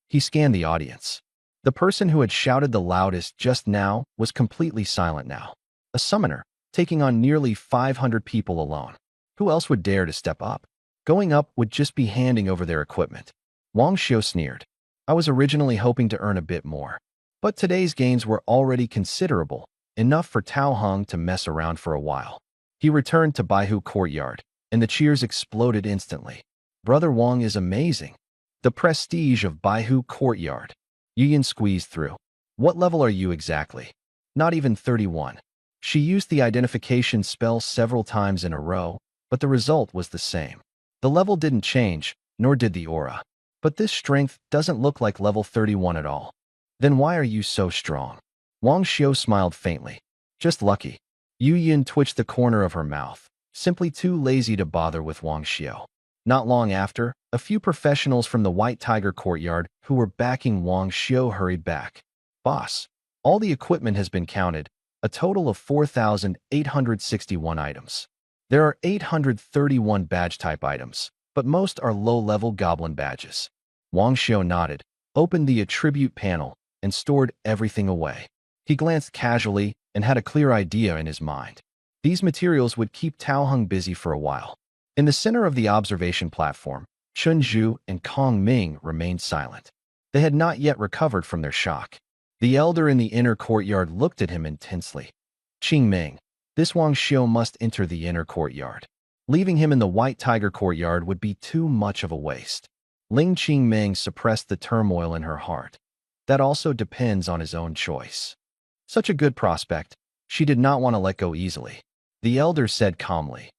He scanned the audience. The person who had shouted the loudest just now was completely silent now. A summoner, taking on nearly 500 people alone. Who else would dare to step up? Going up would just be handing over their equipment. Wang Xiu sneered. I was originally hoping to earn a bit more. But today's gains were already considerable, enough for Tao Hung to mess around for a while. He returned to Baihu Courtyard, and the cheers exploded instantly. Brother Wang is amazing. The prestige of Baihu Courtyard. Yuyan squeezed through. What level are you exactly? Not even 31. She used the identification spell several times in a row, but the result was the same. The level didn't change, nor did the aura. But this strength doesn't look like level 31 at all. Then why are you so strong? Wang Xiu smiled faintly. Just lucky. Yu Yin twitched the corner of her mouth, simply too lazy to bother with Wang Xiu. Not long after, a few professionals from the White Tiger Courtyard who were backing Wang Xiu hurried back. Boss, all the equipment has been counted, a total of 4,861 items. There are 831 badge-type items, but most are low-level goblin badges. Wang Xiu nodded, opened the attribute panel, and stored everything away. He glanced casually and had a clear idea in his mind. These materials would keep Tao Hung busy for a while. In the center of the observation platform, Chun Zhu and Kong Ming remained silent. They had not yet recovered from their shock. The elder in the inner courtyard looked at him intensely. Qing Ming, this Wang Xiu must enter the inner courtyard. Leaving him in the White Tiger Courtyard would be too much of a waste. Ling Qing Ming suppressed the turmoil in her heart. That also depends on his own choice. Such a good prospect, she did not want to let go easily. The elder said calmly,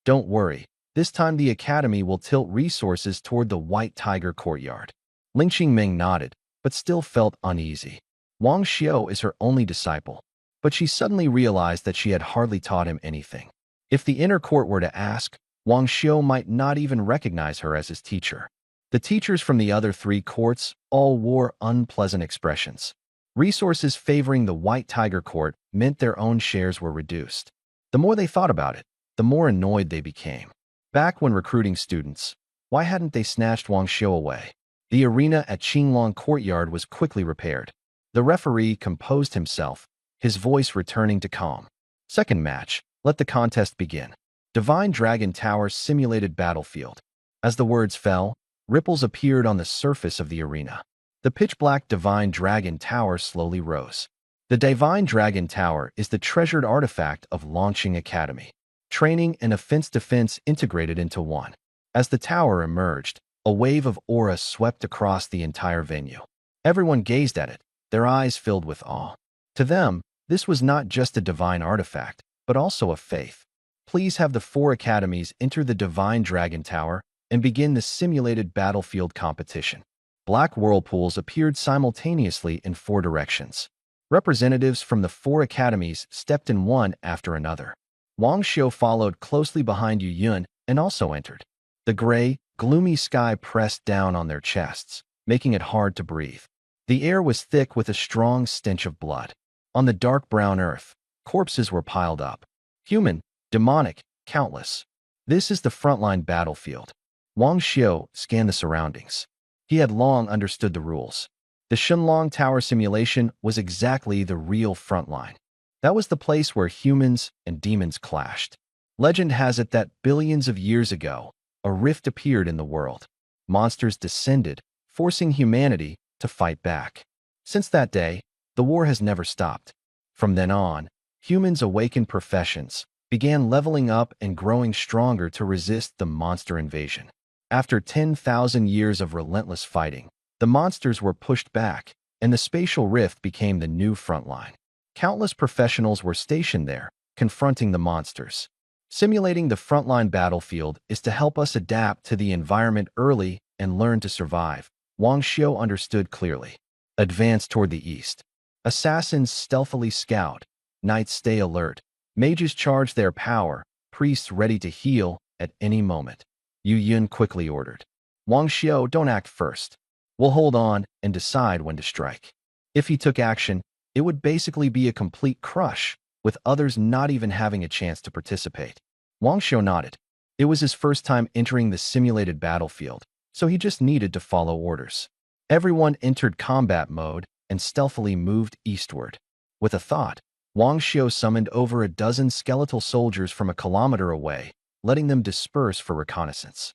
"Don't worry, this time the academy will tilt resources toward the White Tiger Courtyard." Ling Qingming nodded, but still felt uneasy. Wang Xiu is her only disciple, but she suddenly realized that she had hardly taught him anything. If the inner court were to ask, Wang Xiu might not even recognize her as his teacher. The teachers from the other 3 courts all wore unpleasant expressions. Resources favoring the White Tiger Court meant their own shares were reduced. The more they thought about it, the more annoyed they became. Back when recruiting students, why hadn't they snatched Wang Xiu away? The arena at Qinglong Courtyard was quickly repaired. The referee composed himself, his voice returning to calm. Second match, let the contest begin. Divine Dragon Tower simulated battlefield. As the words fell, ripples appeared on the surface of the arena. The pitch-black Divine Dragon Tower slowly rose. The Divine Dragon Tower is the treasured artifact of Launching Academy. Training and offense-defense integrated into one. As the tower emerged, a wave of aura swept across the entire venue. Everyone gazed at it, their eyes filled with awe. To them, this was not just a divine artifact, but also a faith. Please have the 4 academies enter the Divine Dragon Tower and begin the simulated battlefield competition. Black whirlpools appeared simultaneously in 4 directions. Representatives from the 4 academies stepped in one after another. Wang Xiu followed closely behind Yu Yun and also entered. The gray, gloomy sky pressed down on their chests, making it hard to breathe. The air was thick with a strong stench of blood. On the dark brown earth, corpses were piled up. Human, demonic, countless. This is the frontline battlefield. Wang Xiu scanned the surroundings. He had long understood the rules. The Shenlong Tower simulation was exactly the real frontline. That was the place where humans and demons clashed. Legend has it that billions of years ago, a rift appeared in the world. Monsters descended, forcing humanity to fight back. Since that day, the war has never stopped. From then on, humans awakened professions, began leveling up and growing stronger to resist the monster invasion. After 10,000 years of relentless fighting, the monsters were pushed back, and the spatial rift became the new front line. Countless professionals were stationed there, confronting the monsters. Simulating the frontline battlefield is to help us adapt to the environment early and learn to survive. Wang Xiu understood clearly. Advance toward the east. Assassins stealthily scout. Knights stay alert. Mages charge their power. Priests ready to heal at any moment. Yu Yun quickly ordered. Wang Xiu, don't act first. We'll hold on and decide when to strike. If he took action, it would basically be a complete crush, with others not even having a chance to participate. Wang Xiu nodded. It was his first time entering the simulated battlefield, so he just needed to follow orders. Everyone entered combat mode and stealthily moved eastward. With a thought, Wang Xiu summoned over a dozen skeletal soldiers from a kilometer away, letting them disperse for reconnaissance.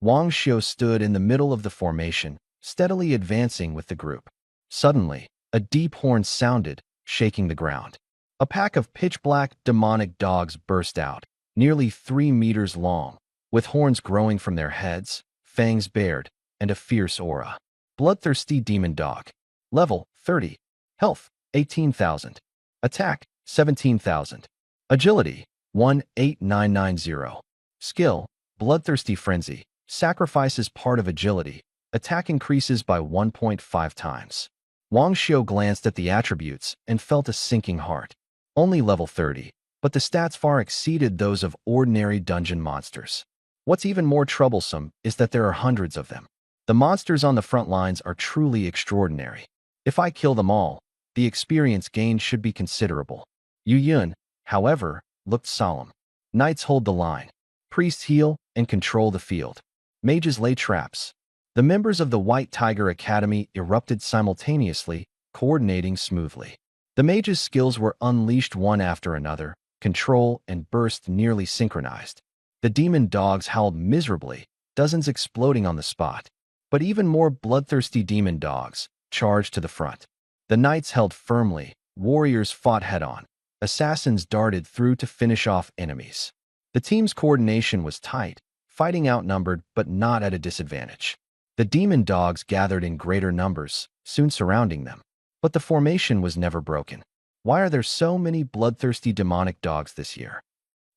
Wang Xiu stood in the middle of the formation, steadily advancing with the group. Suddenly, a deep horn sounded, shaking the ground. A pack of pitch-black, demonic dogs burst out, nearly 3 meters long, with horns growing from their heads, fangs bared, and a fierce aura. Bloodthirsty Demon Dog. Level 30. Health 18,000. Attack 17,000. Agility 18990. Skill Bloodthirsty Frenzy. Sacrifices part of agility. Attack increases by 1.5 times. Wang Xiu glanced at the attributes and felt a sinking heart. Only level 30, but the stats far exceeded those of ordinary dungeon monsters. What's even more troublesome is that there are hundreds of them. The monsters on the front lines are truly extraordinary. If I kill them all, the experience gained should be considerable. Yu Yun, however, looked solemn. Knights hold the line. Priests heal and control the field. Mages lay traps. The members of the White Tiger Academy erupted simultaneously, coordinating smoothly. The mages' skills were unleashed one after another, control and burst nearly synchronized. The demon dogs howled miserably, dozens exploding on the spot. But even more bloodthirsty demon dogs charged to the front. The knights held firmly, warriors fought head-on. Assassins darted through to finish off enemies. The team's coordination was tight, fighting outnumbered but not at a disadvantage. The demon dogs gathered in greater numbers, soon surrounding them. But the formation was never broken. Why are there so many bloodthirsty demonic dogs this year?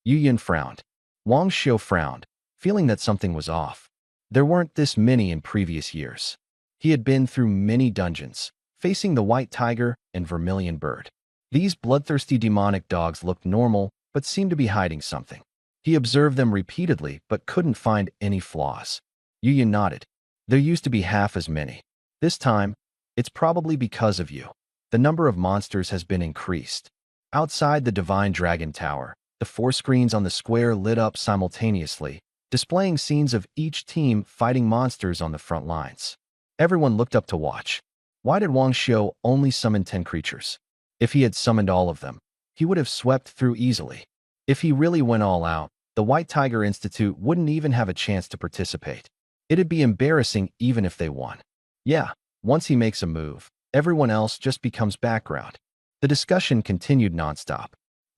Yu Yun frowned. Wang Xiu frowned, feeling that something was off. There weren't this many in previous years. He had been through many dungeons, facing the White Tiger and Vermilion Bird. These bloodthirsty demonic dogs looked normal, but seemed to be hiding something. He observed them repeatedly, but couldn't find any flaws. Yu Yun nodded. There used to be half as many. This time, it's probably because of you. The number of monsters has been increased. Outside the Divine Dragon Tower, the 4 screens on the square lit up simultaneously, displaying scenes of each team fighting monsters on the front lines. Everyone looked up to watch. Why did Wang Xiu only summon 10 creatures? If he had summoned all of them, he would have swept through easily. If he really went all out, the White Tiger Institute wouldn't even have a chance to participate. It'd be embarrassing even if they won. Yeah, once he makes a move, everyone else just becomes background. The discussion continued nonstop.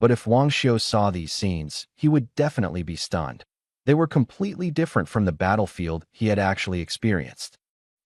But if Wang Xiu saw these scenes, he would definitely be stunned. They were completely different from the battlefield he had actually experienced.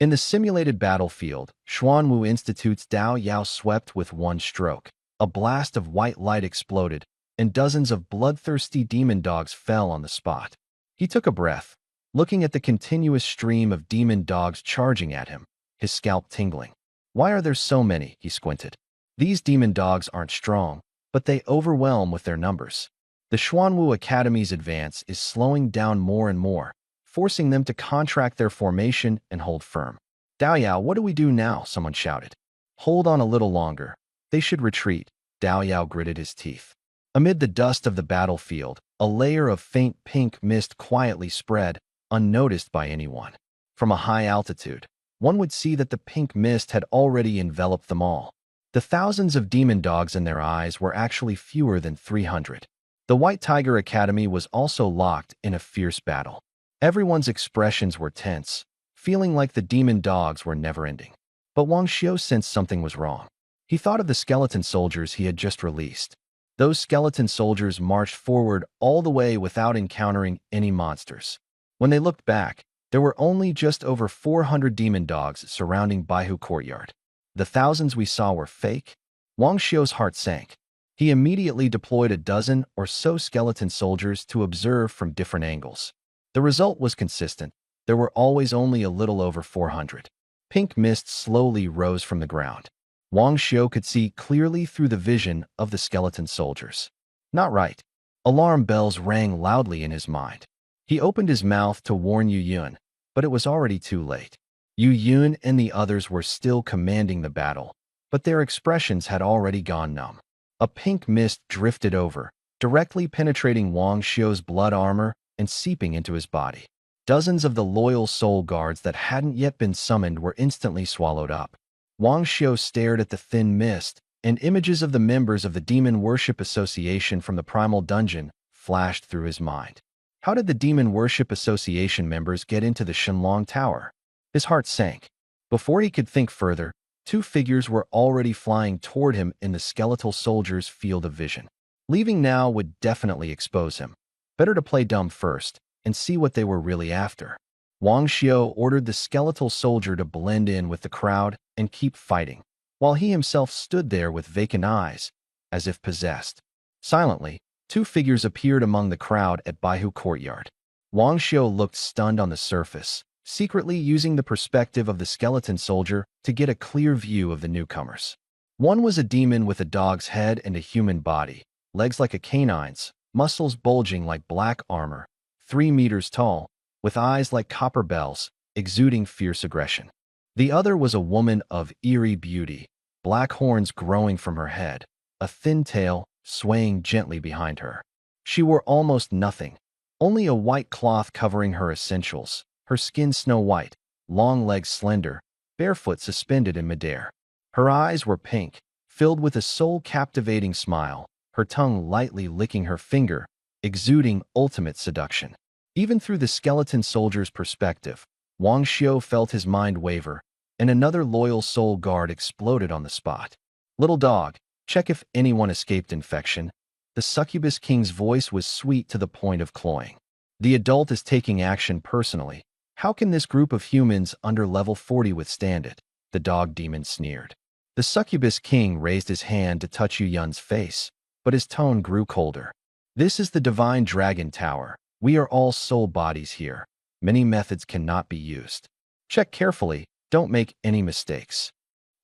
In the simulated battlefield, Xuanwu Institute's Dao Yao swept with one stroke. A blast of white light exploded, and dozens of bloodthirsty demon dogs fell on the spot. He took a breath, looking at the continuous stream of demon dogs charging at him, his scalp tingling. Why are there so many? He squinted. These demon dogs aren't strong, but they overwhelm with their numbers. The Xuanwu Academy's advance is slowing down more and more, forcing them to contract their formation and hold firm. Dao Yao, what do we do now? Someone shouted. Hold on a little longer. They should retreat. Dao Yao gritted his teeth. Amid the dust of the battlefield, a layer of faint pink mist quietly spread, unnoticed by anyone. From a high altitude, one would see that the pink mist had already enveloped them all. The thousands of demon dogs in their eyes were actually fewer than 300. The White Tiger Academy was also locked in a fierce battle. Everyone's expressions were tense, feeling like the demon dogs were never-ending. But Wang Xiu sensed something was wrong. He thought of the skeleton soldiers he had just released. Those skeleton soldiers marched forward all the way without encountering any monsters. When they looked back, there were only just over 400 demon dogs surrounding Baihu Courtyard. The thousands we saw were fake? Wang Xiu's heart sank. He immediately deployed a dozen or so skeleton soldiers to observe from different angles. The result was consistent. There were always only a little over 400. Pink mist slowly rose from the ground. Wang Xiu could see clearly through the vision of the skeleton soldiers. Not right. Alarm bells rang loudly in his mind. He opened his mouth to warn Yu Yun, but it was already too late. Yu Yun and the others were still commanding the battle, but their expressions had already gone numb. A pink mist drifted over, directly penetrating Wang Xiu's blood armor and seeping into his body. Dozens of the loyal soul guards that hadn't yet been summoned were instantly swallowed up. Wang Xiu stared at the thin mist, and images of the members of the Demon Worship Association from the Primal Dungeon flashed through his mind. How did the Demon Worship Association members get into the Shenlong Tower? His heart sank. Before he could think further, two figures were already flying toward him in the skeletal soldier's field of vision. Leaving now would definitely expose him. Better to play dumb first and see what they were really after. Wang Xiu ordered the skeletal soldier to blend in with the crowd and keep fighting, while he himself stood there with vacant eyes, as if possessed. Silently, two figures appeared among the crowd at Baihu Courtyard. Wang Xiu looked stunned on the surface, secretly using the perspective of the skeleton soldier to get a clear view of the newcomers. One was a demon with a dog's head and a human body, legs like a canine's, muscles bulging like black armor, 3 meters tall, with eyes like copper bells, exuding fierce aggression. The other was a woman of eerie beauty, black horns growing from her head, a thin tail swaying gently behind her. She wore almost nothing, only a white cloth covering her essentials, her skin snow white, long legs slender, barefoot suspended in midair. Her eyes were pink, filled with a soul-captivating smile, her tongue lightly licking her finger, exuding ultimate seduction. Even through the skeleton soldier's perspective, Wang Xiu felt his mind waver, and another loyal soul guard exploded on the spot. Little dog, check if anyone escaped infection. The succubus king's voice was sweet to the point of cloying. The adult is taking action personally. How can this group of humans under level 40 withstand it? The dog demon sneered. The succubus king raised his hand to touch Yu Yun's face, but his tone grew colder. This is the divine dragon tower. We are all soul bodies here. Many methods cannot be used. Check carefully, don't make any mistakes.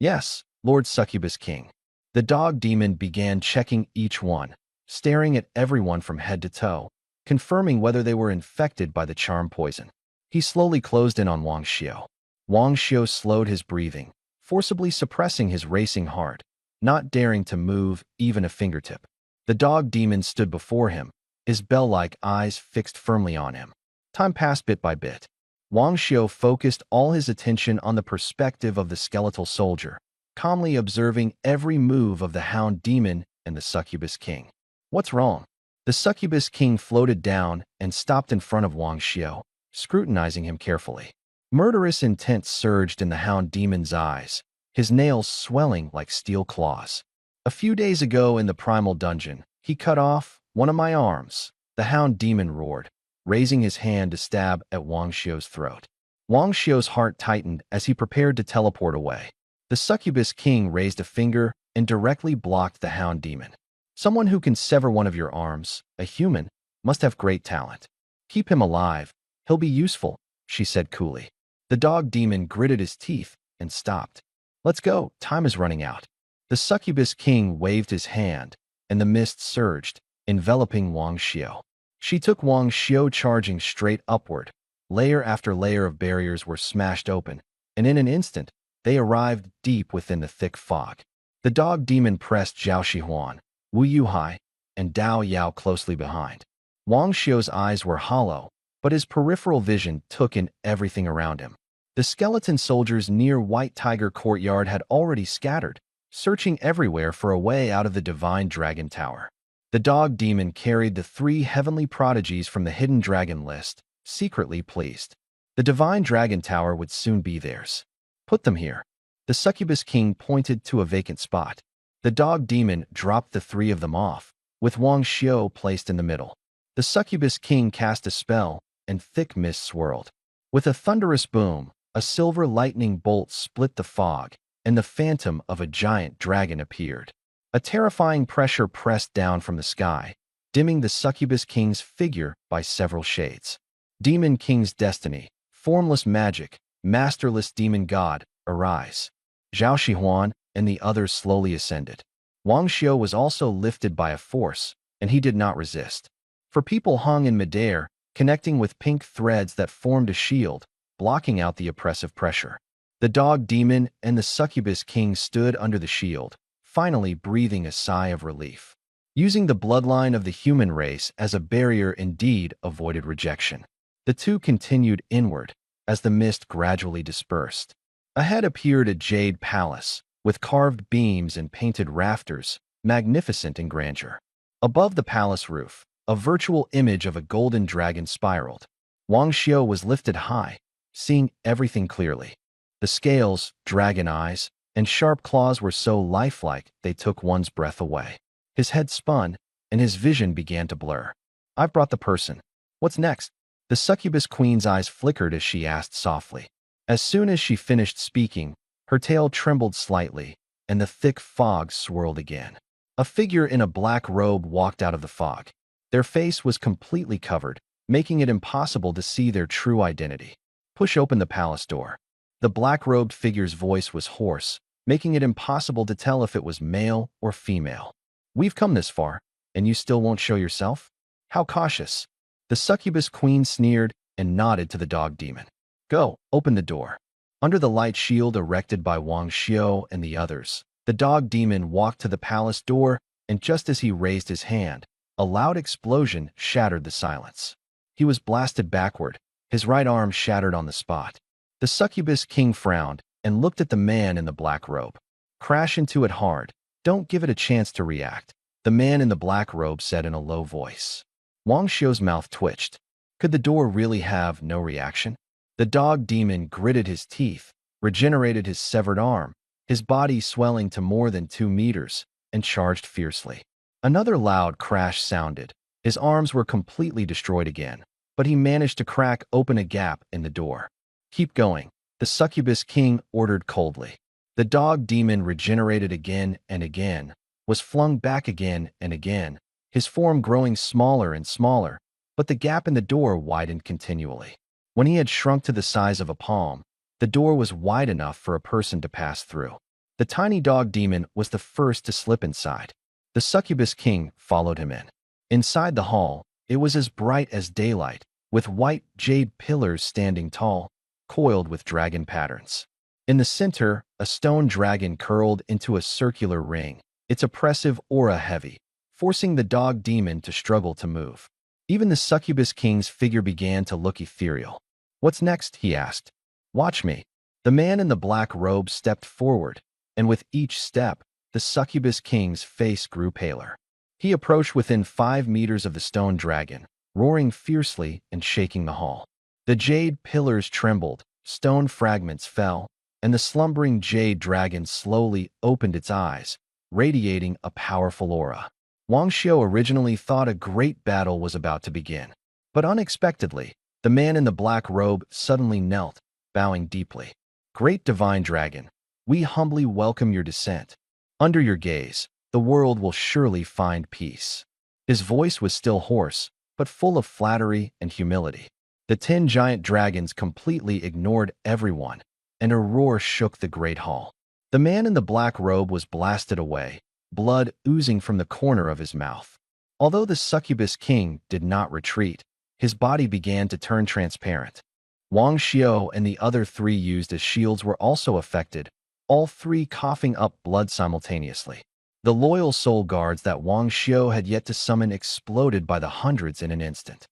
Yes, Lord Succubus King. The dog demon began checking each one, staring at everyone from head to toe, confirming whether they were infected by the charm poison. He slowly closed in on Wang Xiu. Wang Xiu slowed his breathing, forcibly suppressing his racing heart, not daring to move even a fingertip. The dog demon stood before him, his bell-like eyes fixed firmly on him. Time passed bit by bit. Wang Xiu focused all his attention on the perspective of the skeletal soldier, calmly observing every move of the Hound Demon and the Succubus King. What's wrong? The Succubus King floated down and stopped in front of Wang Xiu, scrutinizing him carefully. Murderous intent surged in the Hound Demon's eyes, his nails swelling like steel claws. A few days ago in the Primal Dungeon, he cut off one of my arms, the Hound Demon roared, raising his hand to stab at Wang Xiu's throat. Wang Xiu's heart tightened as he prepared to teleport away. The Succubus King raised a finger and directly blocked the Hound Demon. Someone who can sever one of your arms, a human, must have great talent. Keep him alive. He'll be useful, she said coolly. The Dog Demon gritted his teeth and stopped. Let's go, time is running out. The Succubus King waved his hand, and the mist surged, enveloping Wang Xiu. She took Wang Xiu charging straight upward. Layer after layer of barriers were smashed open, and in an instant, they arrived deep within the thick fog. The Dog Demon pressed Zhao Shihuan, Wu Yuhai, and Dao Yao closely behind. Wang Xiu's eyes were hollow, but his peripheral vision took in everything around him. The skeleton soldiers near White Tiger Courtyard had already scattered, searching everywhere for a way out of the Divine Dragon Tower. The Dog Demon carried the 3 heavenly prodigies from the Hidden Dragon list, secretly pleased. The Divine Dragon Tower would soon be theirs. Put them here. The Succubus King pointed to a vacant spot. The Dog Demon dropped the 3 of them off, with Wang Xiu placed in the middle. The Succubus King cast a spell, and thick mist swirled. With a thunderous boom, a silver lightning bolt split the fog, and the phantom of a giant dragon appeared. A terrifying pressure pressed down from the sky, dimming the Succubus King's figure by several shades. Demon King's destiny, formless magic, masterless demon god, arise. Zhao Shihuan and the others slowly ascended. Wang Xiu was also lifted by a force, and he did not resist. For people hung in midair, connecting with pink threads that formed a shield, blocking out the oppressive pressure. The Dog Demon and the Succubus King stood under the shield, finally breathing a sigh of relief. Using the bloodline of the human race as a barrier indeed avoided rejection. The two continued inward, as the mist gradually dispersed. Ahead appeared a jade palace, with carved beams and painted rafters, magnificent in grandeur. Above the palace roof, a virtual image of a golden dragon spiraled. Wang Xiu was lifted high, seeing everything clearly. The scales, dragon eyes, and sharp claws were so lifelike they took one's breath away. His head spun, and his vision began to blur. I've brought the person. What's next? The Succubus Queen's eyes flickered as she asked softly. As soon as she finished speaking, her tail trembled slightly, and the thick fog swirled again. A figure in a black robe walked out of the fog. Their face was completely covered, making it impossible to see their true identity. Push open the palace door. The black-robed figure's voice was hoarse, making it impossible to tell if it was male or female. We've come this far, and you still won't show yourself? How cautious. The Succubus Queen sneered and nodded to the Dog Demon. Go, open the door. Under the light shield erected by Wang Xiu and the others, the Dog Demon walked to the palace door, and just as he raised his hand, a loud explosion shattered the silence. He was blasted backward, his right arm shattered on the spot. The Succubus King frowned and looked at the man in the black robe. Crash into it hard. Don't give it a chance to react, the man in the black robe said in a low voice. Wang Xiu's mouth twitched. Could the door really have no reaction? The Dog Demon gritted his teeth, regenerated his severed arm, his body swelling to more than 2 meters, and charged fiercely. Another loud crash sounded. His arms were completely destroyed again, but he managed to crack open a gap in the door. Keep going, the Succubus King ordered coldly. The Dog Demon regenerated again and again, was flung back again and again, his form growing smaller and smaller, but the gap in the door widened continually. When he had shrunk to the size of a palm, the door was wide enough for a person to pass through. The tiny Dog Demon was the first to slip inside. The Succubus King followed him in. Inside the hall, it was as bright as daylight, with white jade pillars standing tall, coiled with dragon patterns. In the center, a stone dragon curled into a circular ring, its oppressive aura heavy, forcing the Dog Demon to struggle to move. Even the Succubus King's figure began to look ethereal. "What's next?" he asked. "Watch me." The man in the black robe stepped forward, and with each step, the succubus king's face grew paler. He approached within 5 meters of the stone dragon, roaring fiercely and shaking the hall. The jade pillars trembled, stone fragments fell, and the slumbering jade dragon slowly opened its eyes, radiating a powerful aura. Wang Xiu originally thought a great battle was about to begin. But unexpectedly, the man in the black robe suddenly knelt, bowing deeply. "Great divine dragon, we humbly welcome your descent. Under your gaze, the world will surely find peace." His voice was still hoarse, but full of flattery and humility. The 10 giant dragons completely ignored everyone, and a roar shook the great hall. The man in the black robe was blasted away, blood oozing from the corner of his mouth. Although the succubus king did not retreat, his body began to turn transparent. Wang Xiu and the other 3 used as shields were also affected, all 3 coughing up blood simultaneously. The loyal soul guards that Wang Xiu had yet to summon exploded by the hundreds in an instant.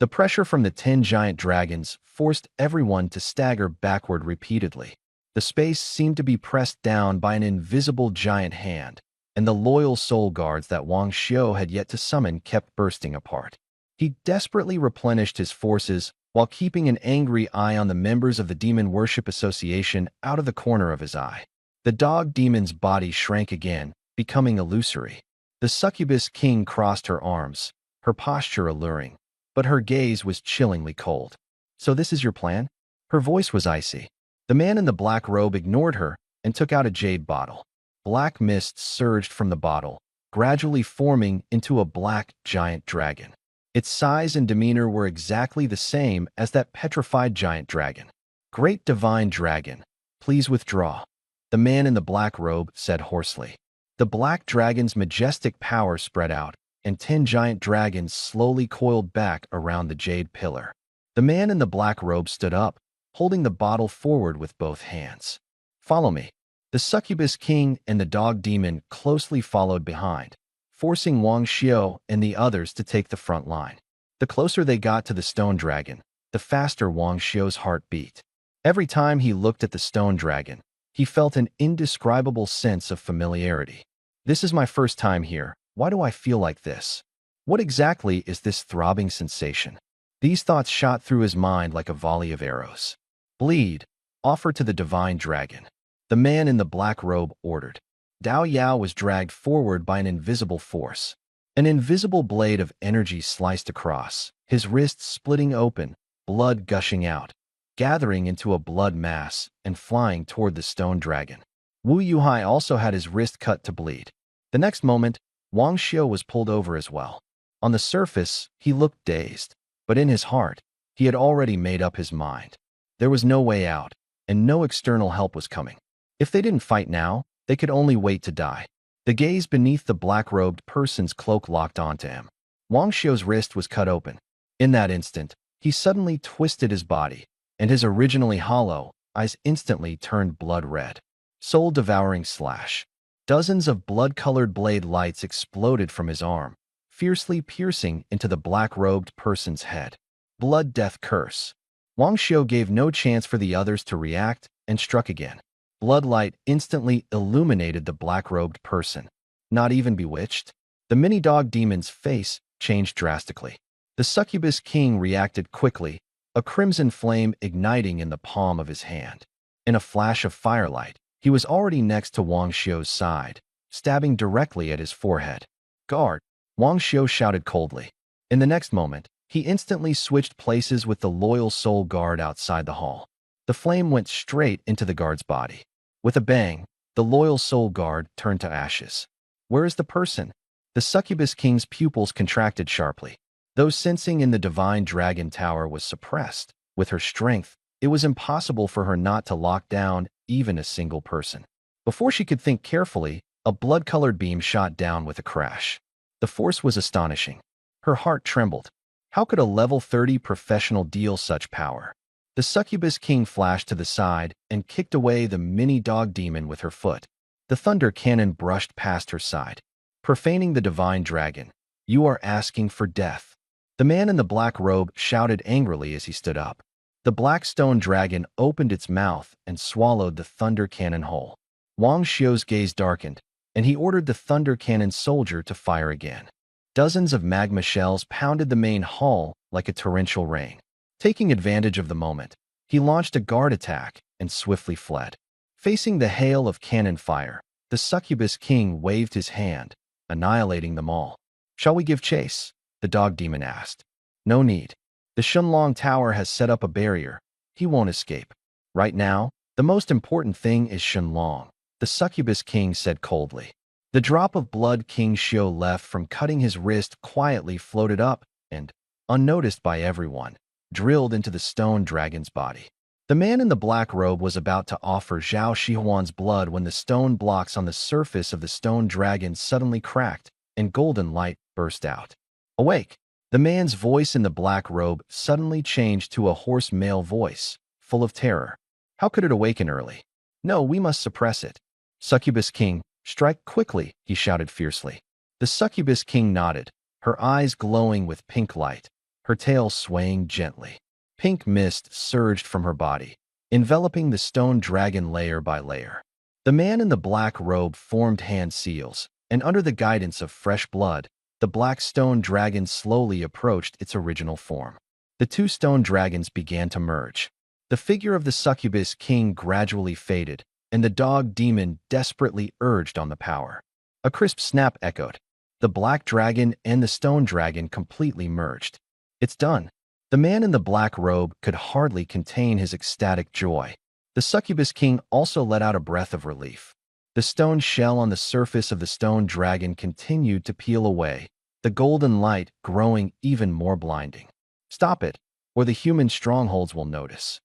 The pressure from the 10 giant dragons forced everyone to stagger backward repeatedly. The space seemed to be pressed down by an invisible giant hand, and the loyal soul guards that Wang Xiu had yet to summon kept bursting apart. He desperately replenished his forces while keeping an angry eye on the members of the Demon Worship Association out of the corner of his eye. The dog demon's body shrank again, becoming illusory. The succubus king crossed her arms, her posture alluring, but her gaze was chillingly cold. "So this is your plan?" Her voice was icy. The man in the black robe ignored her and took out a jade bottle. Black mist surged from the bottle, gradually forming into a black giant dragon. Its size and demeanor were exactly the same as that petrified giant dragon. "Great divine dragon, please withdraw," the man in the black robe said hoarsely. The black dragon's majestic power spread out, and 10 giant dragons slowly coiled back around the jade pillar. The man in the black robe stood up, holding the bottle forward with both hands. "Follow me." The succubus king and the dog demon closely followed behind, forcing Wang Xiu and the others to take the front line. The closer they got to the stone dragon, the faster Wang Xiu's heart beat. Every time he looked at the stone dragon, he felt an indescribable sense of familiarity. "This is my first time here. Why do I feel like this? What exactly is this throbbing sensation?" These thoughts shot through his mind like a volley of arrows. "Bleed. Offer to the divine dragon," the man in the black robe ordered. Dao Yao was dragged forward by an invisible force. An invisible blade of energy sliced across, his wrists splitting open, blood gushing out, gathering into a blood mass and flying toward the stone dragon. Wu Yuhai also had his wrist cut to bleed. The next moment, Wang Xiu was pulled over as well. On the surface, he looked dazed, but in his heart, he had already made up his mind. There was no way out, and no external help was coming. If they didn't fight now, they could only wait to die. The gaze beneath the black-robed person's cloak locked onto him. Wang Xiu's wrist was cut open. In that instant, he suddenly twisted his body, and his originally hollow eyes instantly turned blood red. Soul-devouring slash. Dozens of blood-colored blade lights exploded from his arm, fiercely piercing into the black-robed person's head. Blood death curse. Wang Xiu gave no chance for the others to react and struck again. Bloodlight instantly illuminated the black-robed person. Not even bewitched? The mini-dog demon's face changed drastically. The succubus king reacted quickly, a crimson flame igniting in the palm of his hand. In a flash of firelight, he was already next to Wang Xiu's side, stabbing directly at his forehead. "Guard!" Wang Xiu shouted coldly. In the next moment, he instantly switched places with the loyal soul guard outside the hall. The flame went straight into the guard's body. With a bang, the loyal soul guard turned to ashes. "Where is the person?" The succubus king's pupils contracted sharply. Though sensing in the divine dragon tower was suppressed, with her strength, it was impossible for her not to lock down even a single person. Before she could think carefully, a blood-colored beam shot down with a crash. The force was astonishing. Her heart trembled. How could a level 30 professional deal such power? The succubus king flashed to the side and kicked away the mini-dog demon with her foot. The thunder cannon brushed past her side. "Profaning the divine dragon, you are asking for death." The man in the black robe shouted angrily as he stood up. The black stone dragon opened its mouth and swallowed the thunder cannon whole. Wang Xiu's gaze darkened, and he ordered the thunder cannon soldier to fire again. Dozens of magma shells pounded the main hall like a torrential rain. Taking advantage of the moment, he launched a guard attack and swiftly fled. Facing the hail of cannon fire, the succubus king waved his hand, annihilating them all. "Shall we give chase?" the dog demon asked. "No need. The Shunlong Tower has set up a barrier. He won't escape. Right now, the most important thing is Shunlong," the succubus king said coldly. The drop of blood King Xiu left from cutting his wrist quietly floated up and, unnoticed by everyone, drilled into the stone dragon's body. The man in the black robe was about to offer Zhao Shihuan's blood when the stone blocks on the surface of the stone dragon suddenly cracked and golden light burst out. "Awake!" The man's voice in the black robe suddenly changed to a hoarse male voice, full of terror. How could it awaken early? "No, we must suppress it." "Succubus King, strike quickly," he shouted fiercely. The succubus king nodded, her eyes glowing with pink light, her tail swaying gently. Pink mist surged from her body, enveloping the stone dragon layer by layer. The man in the black robe formed hand seals, and under the guidance of fresh blood, the black stone dragon slowly approached its original form. The two stone dragons began to merge. The figure of the succubus king gradually faded, and the dog demon desperately urged on the power. A crisp snap echoed. The black dragon and the stone dragon completely merged. "It's done." The man in the black robe could hardly contain his ecstatic joy. The succubus king also let out a breath of relief. The stone shell on the surface of the stone dragon continued to peel away, the golden light growing even more blinding. "Stop it, or the human strongholds will notice,"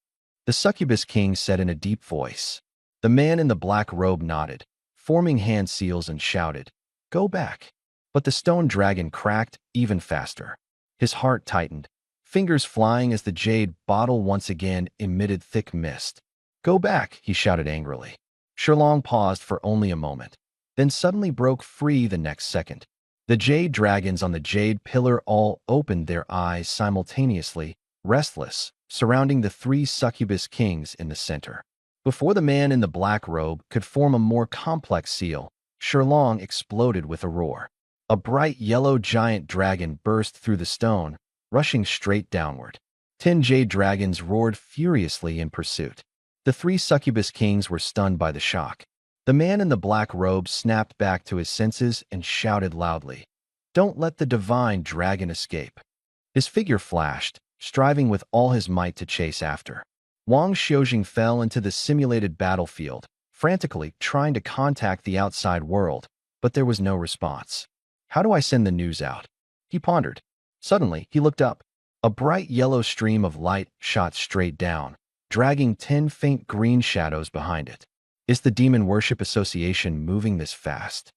the succubus king said in a deep voice. The man in the black robe nodded, forming hand seals and shouted, "Go back." But the stone dragon cracked even faster. His heart tightened, fingers flying as the jade bottle once again emitted thick mist. "Go back," he shouted angrily. Shurlong paused for only a moment, then suddenly broke free the next second. The jade dragons on the jade pillar all opened their eyes simultaneously, restless, surrounding the three succubus kings in the center. Before the man in the black robe could form a more complex seal, Shurlong exploded with a roar. A bright yellow giant dragon burst through the stone, rushing straight downward. 10 jade dragons roared furiously in pursuit. The three succubus kings were stunned by the shock. The man in the black robe snapped back to his senses and shouted loudly, "Don't let the divine dragon escape." His figure flashed, striving with all his might to chase after. Wang Xiujing fell into the simulated battlefield, frantically trying to contact the outside world, but there was no response. "How do I send the news out?" he pondered. Suddenly, he looked up. A bright yellow stream of light shot straight down, dragging 10 faint green shadows behind it. Is the Demon Worship Association moving this fast?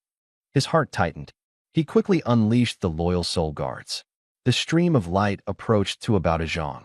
His heart tightened. He quickly unleashed the loyal soul guards. The stream of light approached to about a zhang.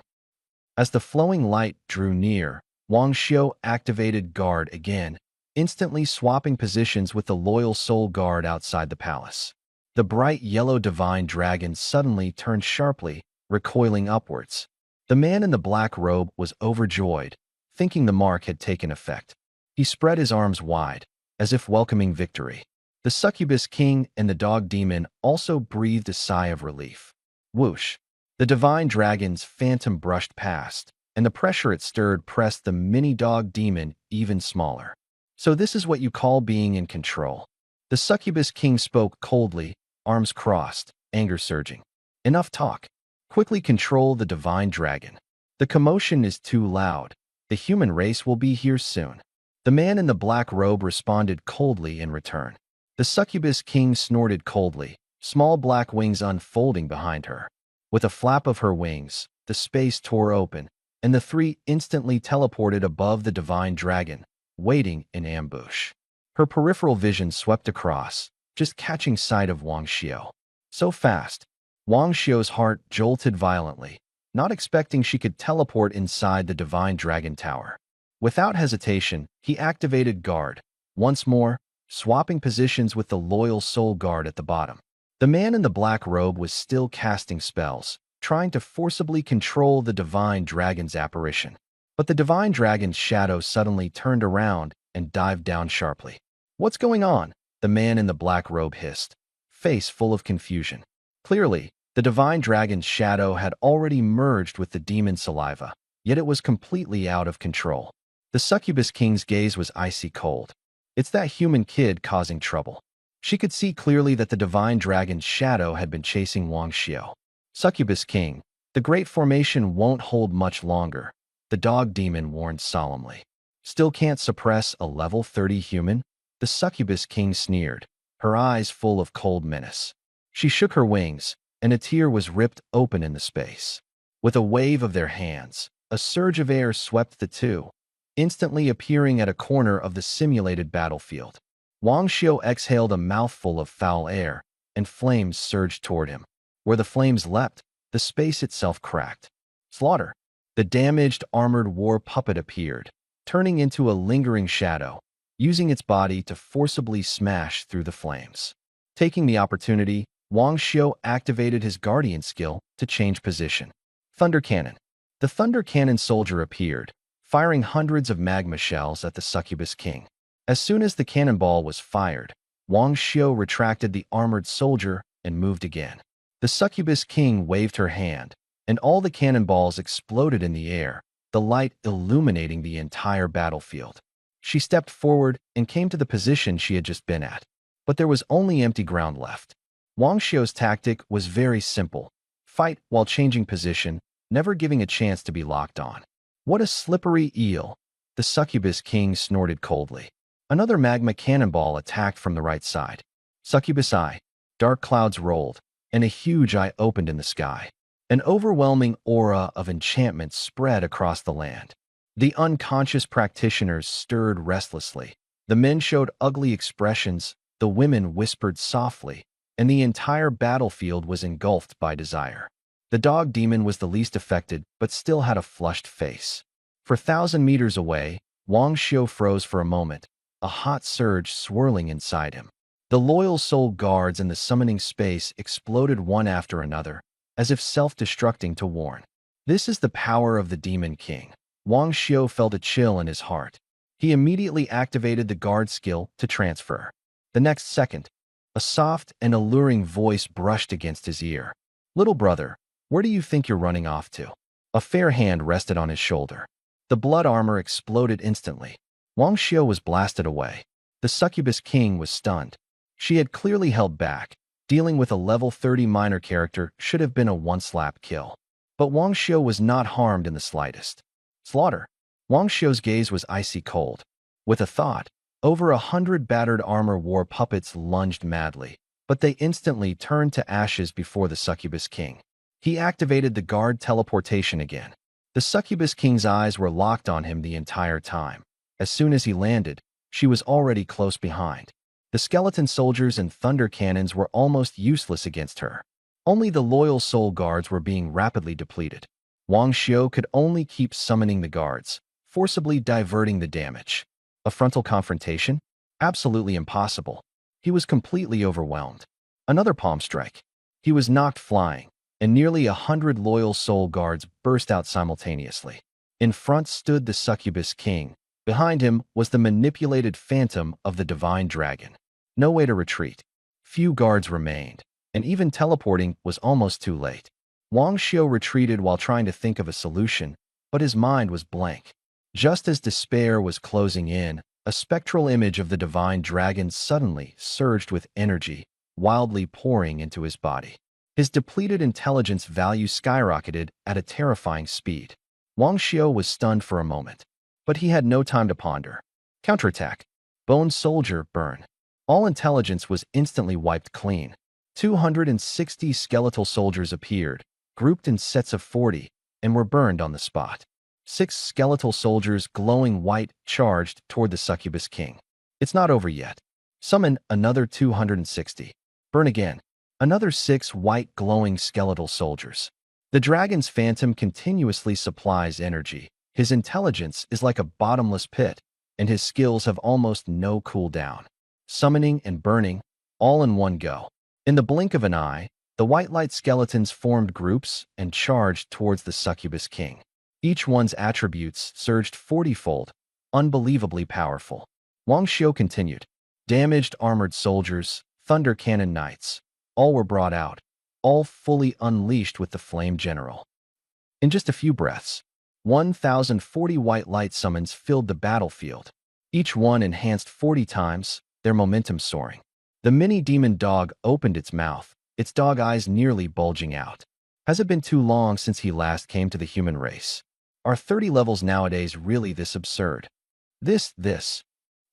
As the flowing light drew near, Wang Xiu activated guard again, instantly swapping positions with the loyal soul guard outside the palace. The bright yellow divine dragon suddenly turned sharply, recoiling upwards. The man in the black robe was overjoyed, thinking the mark had taken effect. He spread his arms wide, as if welcoming victory. The succubus king and the dog demon also breathed a sigh of relief. Whoosh! The divine dragon's phantom brushed past, and the pressure it stirred pressed the mini dog demon even smaller. "So this is what you call being in control." The succubus king spoke coldly, arms crossed, anger surging. "Enough talk. Quickly control the divine dragon. The commotion is too loud. The human race will be here soon." The man in the black robe responded coldly in return. The succubus king snorted coldly, small black wings unfolding behind her. With a flap of her wings, the space tore open, and the three instantly teleported above the divine dragon, waiting in ambush. Her peripheral vision swept across, just catching sight of Wang Xiu. So fast, Wang Xiu's heart jolted violently, not expecting she could teleport inside the divine dragon tower. Without hesitation, he activated guard, once more, swapping positions with the loyal soul guard at the bottom. The man in the black robe was still casting spells, trying to forcibly control the divine dragon's apparition. But the divine dragon's shadow suddenly turned around and dived down sharply. "What's going on?" the man in the black robe hissed, face full of confusion. Clearly, the divine dragon's shadow had already merged with the demon's saliva, yet it was completely out of control. The succubus king's gaze was icy cold. "It's that human kid causing trouble." She could see clearly that the divine dragon's shadow had been chasing Wang Xiao. "Succubus king, the great formation won't hold much longer," the dog demon warned solemnly. "Still can't suppress a level 30 human?" The succubus king sneered, her eyes full of cold menace. She shook her wings, and a tear was ripped open in the space. With a wave of their hands, a surge of air swept the two, instantly appearing at a corner of the simulated battlefield. Wang Xiao exhaled a mouthful of foul air, and flames surged toward him. Where the flames leapt, the space itself cracked. Slaughter! The damaged, armored war puppet appeared, turning into a lingering shadow, using its body to forcibly smash through the flames. Taking the opportunity, Wang Xiao activated his guardian skill to change position. Thunder Cannon. The Thunder Cannon soldier appeared, firing hundreds of magma shells at the succubus king. As soon as the cannonball was fired, Wang Xiao retracted the armored soldier and moved again. The succubus king waved her hand, and all the cannonballs exploded in the air, the light illuminating the entire battlefield. She stepped forward and came to the position she had just been at. But there was only empty ground left. Wang Xiao's tactic was very simple: fight while changing position, never giving a chance to be locked on. "What a slippery eel," the succubus king snorted coldly. Another magma cannonball attacked from the right side. Succubus eye. Dark clouds rolled, and a huge eye opened in the sky. An overwhelming aura of enchantment spread across the land. The unconscious practitioners stirred restlessly. The men showed ugly expressions, the women whispered softly, and the entire battlefield was engulfed by desire. The dog demon was the least affected, but still had a flushed face. For 1,000 meters away, Wang Xiao froze for a moment, a hot surge swirling inside him. The loyal soul guards in the summoning space exploded one after another, as if self-destructing to warn. This is the power of the Demon King. Wang Xiao felt a chill in his heart. He immediately activated the guard skill to transfer. The next second, a soft and alluring voice brushed against his ear. "Little brother, where do you think you're running off to?" A fair hand rested on his shoulder. The blood armor exploded instantly. Wang Xiao was blasted away. The succubus king was stunned. She had clearly held back. Dealing with a level 30 minor character should have been a one-slap kill. But Wang Xiao was not harmed in the slightest. Slaughter. Wang Xiao's gaze was icy cold. With a thought, over 100 battered armor war puppets lunged madly, but they instantly turned to ashes before the succubus king. He activated the guard teleportation again. The succubus king's eyes were locked on him the entire time. As soon as he landed, she was already close behind. The skeleton soldiers and thunder cannons were almost useless against her. Only the loyal soul guards were being rapidly depleted. Wang Xiao could only keep summoning the guards, forcibly diverting the damage. A frontal confrontation? Absolutely impossible. He was completely overwhelmed. Another palm strike. He was knocked flying, and nearly 100 loyal soul guards burst out simultaneously. In front stood the succubus king. Behind him was the manipulated phantom of the divine dragon. No way to retreat. Few guards remained, and even teleporting was almost too late. Wang Xiao retreated while trying to think of a solution, but his mind was blank. Just as despair was closing in, a spectral image of the divine dragon suddenly surged with energy, wildly pouring into his body. His depleted intelligence value skyrocketed at a terrifying speed. Wang Xiao was stunned for a moment, but he had no time to ponder. Counterattack. Bone soldier, burn. All intelligence was instantly wiped clean. 260 skeletal soldiers appeared, grouped in sets of 40, and were burned on the spot. 6 skeletal soldiers, glowing white, charged toward the succubus king. It's not over yet. Summon another 260. Burn again. Another 6 white, glowing skeletal soldiers. The dragon's phantom continuously supplies energy. His intelligence is like a bottomless pit, and his skills have almost no cooldown. Summoning and burning, all in one go. In the blink of an eye, The white light skeletons formed groups and charged towards the succubus king. Each one's attributes surged 40-fold, unbelievably powerful. Wang Xiu continued. Damaged armored soldiers, thunder cannon knights, all were brought out, all fully unleashed with the flame general. In just a few breaths, 1,040 white light summons filled the battlefield, each one enhanced 40 times, their momentum soaring. The mini demon dog opened its mouth, its dog eyes nearly bulging out. Has it been too long since he last came to the human race? Are 30 levels nowadays really this absurd? This.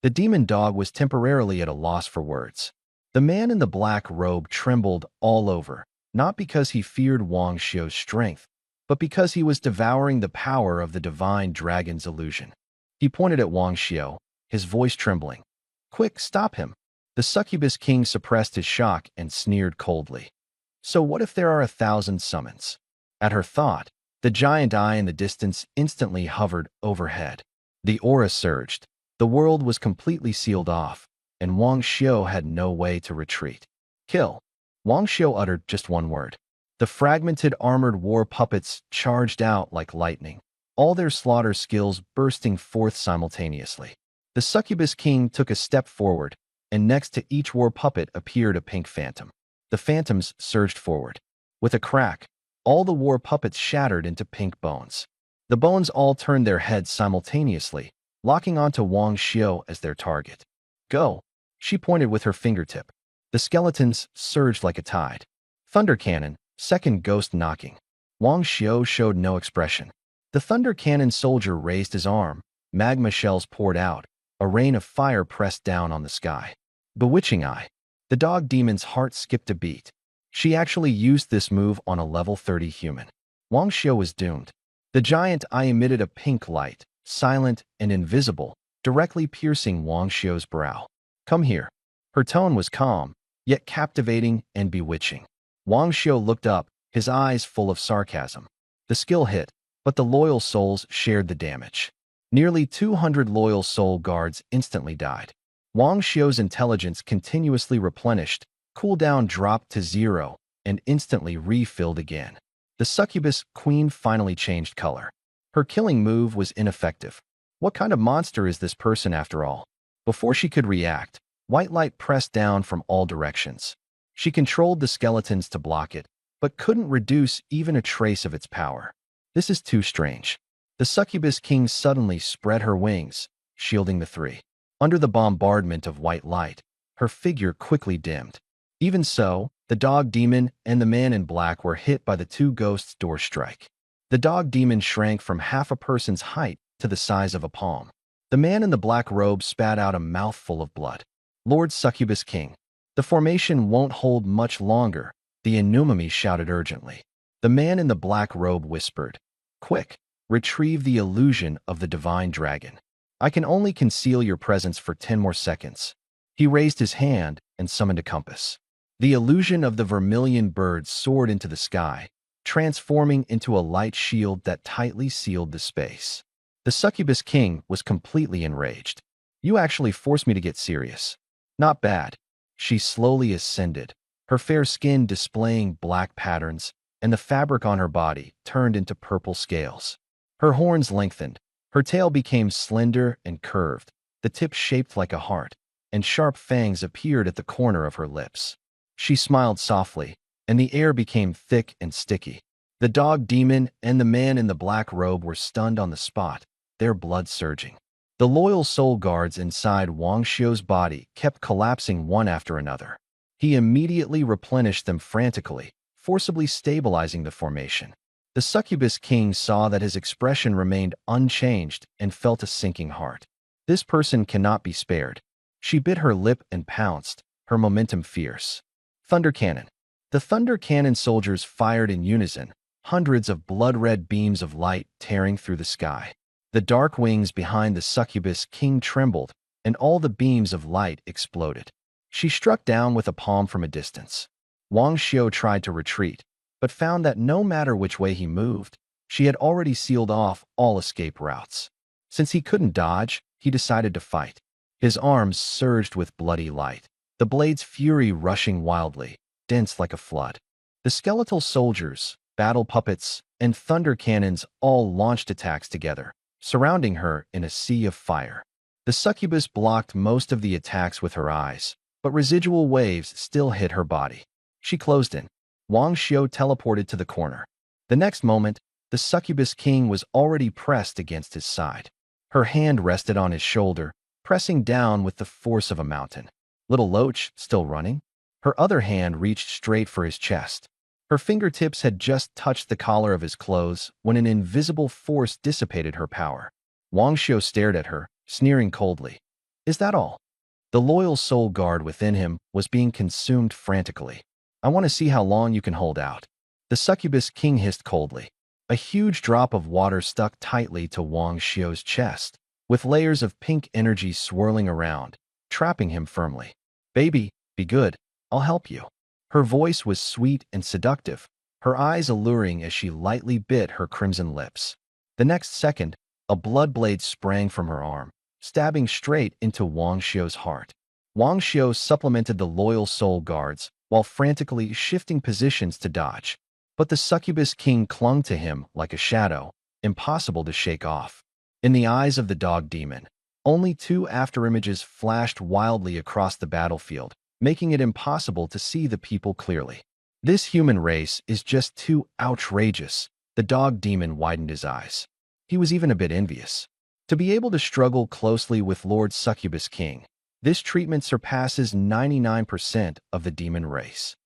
The demon dog was temporarily at a loss for words. The man in the black robe trembled all over, not because he feared Wang Xiu's strength, but because he was devouring the power of the divine dragon's illusion. He pointed at Wang Xiu, his voice trembling. Quick, stop him. The succubus king suppressed his shock and sneered coldly. So what if there are 1,000 summons? At her thought, the giant eye in the distance instantly hovered overhead. The aura surged. The world was completely sealed off, and Wang Xiu had no way to retreat. Kill. Wang Xiu uttered just one word. The fragmented armored war puppets charged out like lightning, all their slaughter skills bursting forth simultaneously. The succubus king took a step forward, and next to each war puppet appeared a pink phantom. The phantoms surged forward. With a crack, all the war puppets shattered into pink bones. The bones all turned their heads simultaneously, locking onto Wang Xiu as their target. Go! She pointed with her fingertip. The skeletons surged like a tide. Thunder cannon, second ghost knocking. Wang Xiu showed no expression. The thunder cannon soldier raised his arm. Magma shells poured out. A rain of fire pressed down on the sky. Bewitching eye. The dog demon's heart skipped a beat. She actually used this move on a level 30 human. Wang Xiu was doomed. The giant eye emitted a pink light, silent and invisible, directly piercing Wang Xiu's brow. Come here. Her tone was calm, yet captivating and bewitching. Wang Xiu looked up, his eyes full of sarcasm. The skill hit, but the loyal souls shared the damage. Nearly 200 loyal soul guards instantly died. Wang Xiu's intelligence continuously replenished, cooldown dropped to 0, and instantly refilled again. The succubus queen finally changed color. Her killing move was ineffective. What kind of monster is this person after all? Before she could react, white light pressed down from all directions. She controlled the skeletons to block it, but couldn't reduce even a trace of its power. This is too strange. The succubus king suddenly spread her wings, shielding the three. Under the bombardment of white light, her figure quickly dimmed. Even so, the dog demon and the man in black were hit by the two ghosts' door strike. The dog demon shrank from half a person's height to the size of a palm. The man in the black robe spat out a mouthful of blood. Lord Succubus King, the formation won't hold much longer, the Inumami shouted urgently. The man in the black robe whispered, Quick, retrieve the illusion of the divine dragon. I can only conceal your presence for 10 more seconds. He raised his hand and summoned a compass. The illusion of the vermilion bird soared into the sky, transforming into a light shield that tightly sealed the space. The Succubus King was completely enraged. You actually forced me to get serious. Not bad. She slowly ascended, her fair skin displaying black patterns, and the fabric on her body turned into purple scales. Her horns lengthened, her tail became slender and curved, the tip shaped like a heart, and sharp fangs appeared at the corner of her lips. She smiled softly, and the air became thick and sticky. The dog demon and the man in the black robe were stunned on the spot, their blood surging. The loyal soul guards inside Wang Xiu's body kept collapsing one after another. He immediately replenished them frantically, forcibly stabilizing the formation. The Succubus King saw that his expression remained unchanged and felt a sinking heart. This person cannot be spared. She bit her lip and pounced, her momentum fierce. Thunder Cannon. The Thunder Cannon soldiers fired in unison, hundreds of blood-red beams of light tearing through the sky. The dark wings behind the Succubus King trembled, and all the beams of light exploded. She struck down with a palm from a distance. Wang Xiu tried to retreat, but found that no matter which way he moved, she had already sealed off all escape routes. Since he couldn't dodge, he decided to fight. His arms surged with bloody light, the blade's fury rushing wildly, dense like a flood. The skeletal soldiers, battle puppets, and thunder cannons all launched attacks together, surrounding her in a sea of fire. The succubus blocked most of the attacks with her eyes, but residual waves still hit her body. She closed in. Wang Xiu teleported to the corner. The next moment, the succubus king was already pressed against his side. Her hand rested on his shoulder, pressing down with the force of a mountain. Little Loach, still running? Her other hand reached straight for his chest. Her fingertips had just touched the collar of his clothes when an invisible force dissipated her power. Wang Xiu stared at her, sneering coldly. Is that all? The loyal soul guard within him was being consumed frantically. I want to see how long you can hold out. The succubus king hissed coldly. A huge drop of water stuck tightly to Wang Xiu's chest, with layers of pink energy swirling around, trapping him firmly. Baby, be good. I'll help you. Her voice was sweet and seductive, her eyes alluring as she lightly bit her crimson lips. The next second, a blood blade sprang from her arm, stabbing straight into Wang Xiu's heart. Wang Xiu supplemented the loyal soul guards while frantically shifting positions to dodge. But the succubus king clung to him like a shadow, impossible to shake off. In the eyes of the dog demon, only two afterimages flashed wildly across the battlefield, making it impossible to see the people clearly. This human race is just too outrageous. The dog demon widened his eyes. He was even a bit envious. To be able to struggle closely with Lord Succubus King, this treatment surpasses 99% of the demon race.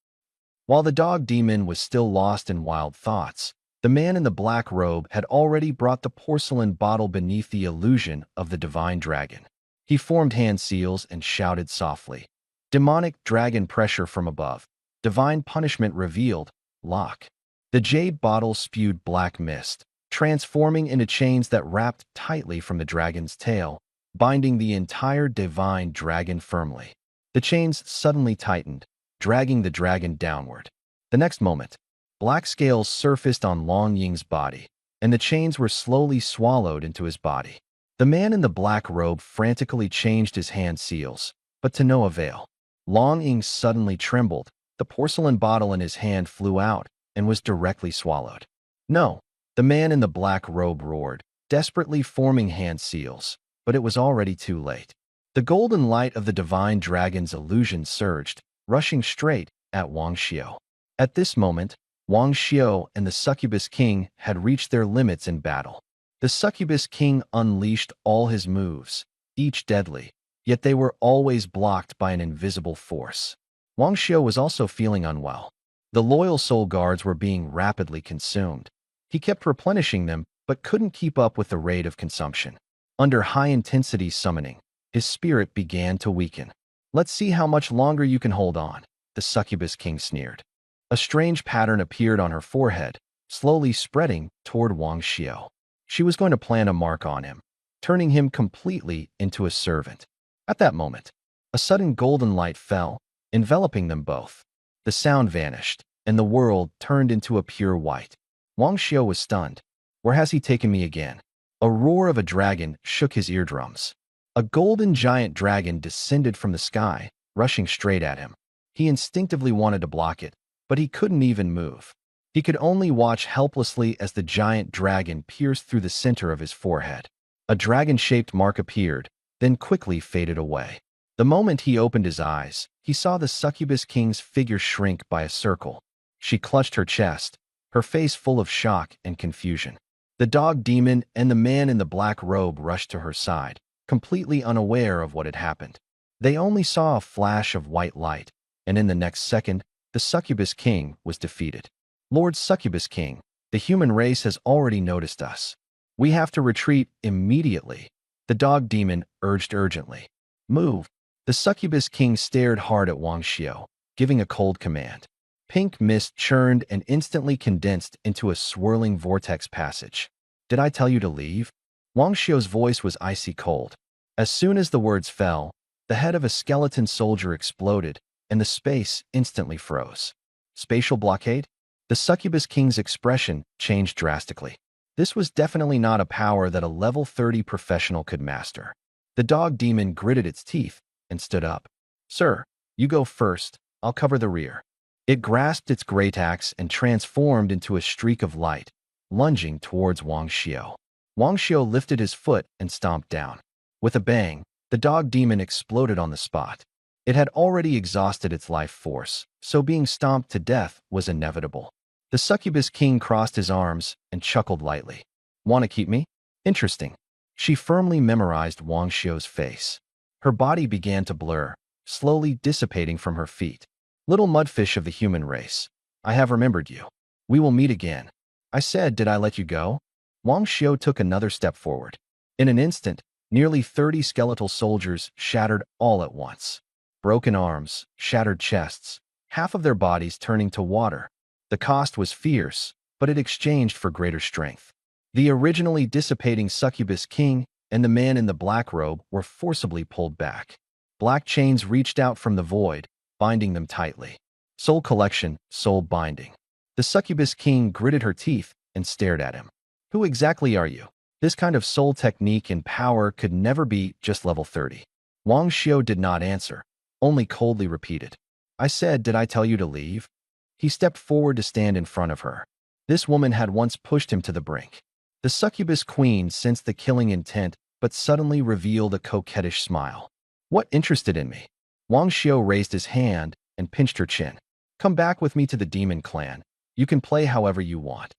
While the dog demon was still lost in wild thoughts, the man in the black robe had already brought the porcelain bottle beneath the illusion of the divine dragon. He formed hand seals and shouted softly. Demonic dragon pressure from above. Divine punishment revealed. Lock. The jade bottle spewed black mist, transforming into chains that wrapped tightly from the dragon's tail, binding the entire divine dragon firmly. The chains suddenly tightened, dragging the dragon downward. The next moment, black scales surfaced on Long Ying's body, and the chains were slowly swallowed into his body. The man in the black robe frantically changed his hand seals, but to no avail. Long Ying suddenly trembled. The porcelain bottle in his hand flew out and was directly swallowed. No, the man in the black robe roared, desperately forming hand seals, but it was already too late. The golden light of the divine dragon's illusion surged, rushing straight at Wang Xiu. At this moment, Wang Xiu and the succubus king had reached their limits in battle. The succubus king unleashed all his moves, each deadly, yet they were always blocked by an invisible force. Wang Xiu was also feeling unwell. The loyal soul guards were being rapidly consumed. He kept replenishing them, but couldn't keep up with the rate of consumption. Under high-intensity summoning, his spirit began to weaken. Let's see how much longer you can hold on, the succubus king sneered. A strange pattern appeared on her forehead, slowly spreading toward Wang Xiu. She was going to plant a mark on him, turning him completely into a servant. At that moment, a sudden golden light fell, enveloping them both. The sound vanished, and the world turned into a pure white. Wang Xiu was stunned. Where has he taken me again? A roar of a dragon shook his eardrums. A golden giant dragon descended from the sky, rushing straight at him. He instinctively wanted to block it, but he couldn't even move. He could only watch helplessly as the giant dragon pierced through the center of his forehead. A dragon-shaped mark appeared, then quickly faded away. The moment he opened his eyes, he saw the succubus king's figure shrink by a circle. She clutched her chest, her face full of shock and confusion. The dog demon and the man in the black robe rushed to her side, completely unaware of what had happened. They only saw a flash of white light, and in the next second, the succubus king was defeated. Lord Succubus King, the human race has already noticed us. We have to retreat immediately. The dog demon urged urgently. Move. The succubus king stared hard at Wang Xiu, giving a cold command. Pink mist churned and instantly condensed into a swirling vortex passage. Did I tell you to leave? Wang Xiu's voice was icy cold. As soon as the words fell, the head of a skeleton soldier exploded, and the space instantly froze. Spatial blockade? The succubus king's expression changed drastically. This was definitely not a power that a level 30 professional could master. The dog demon gritted its teeth and stood up. Sir, you go first. I'll cover the rear. It grasped its great axe and transformed into a streak of light, lunging towards Wang Xiu. Wang Xiu lifted his foot and stomped down. With a bang, the dog demon exploded on the spot. It had already exhausted its life force, so being stomped to death was inevitable. The succubus king crossed his arms and chuckled lightly. Want to keep me? Interesting. She firmly memorized Wang Xiu's face. Her body began to blur, slowly dissipating from her feet. Little mudfish of the human race, I have remembered you. We will meet again. I said, did I let you go? Wang Xiu took another step forward. In an instant, nearly 30 skeletal soldiers shattered all at once. Broken arms, shattered chests, half of their bodies turning to water. The cost was fierce, but it exchanged for greater strength. The originally dissipating succubus king and the man in the black robe were forcibly pulled back. Black chains reached out from the void, binding them tightly. Soul collection, soul binding. The succubus king gritted her teeth and stared at him. Who exactly are you? This kind of soul technique and power could never be just level 30. Wang Xiu did not answer, only coldly repeated. I said, did I tell you to leave? He stepped forward to stand in front of her. This woman had once pushed him to the brink. The succubus queen sensed the killing intent, but suddenly revealed a coquettish smile. What interested in me? Wang Xiu raised his hand and pinched her chin. Come back with me to the demon clan. You can play however you want.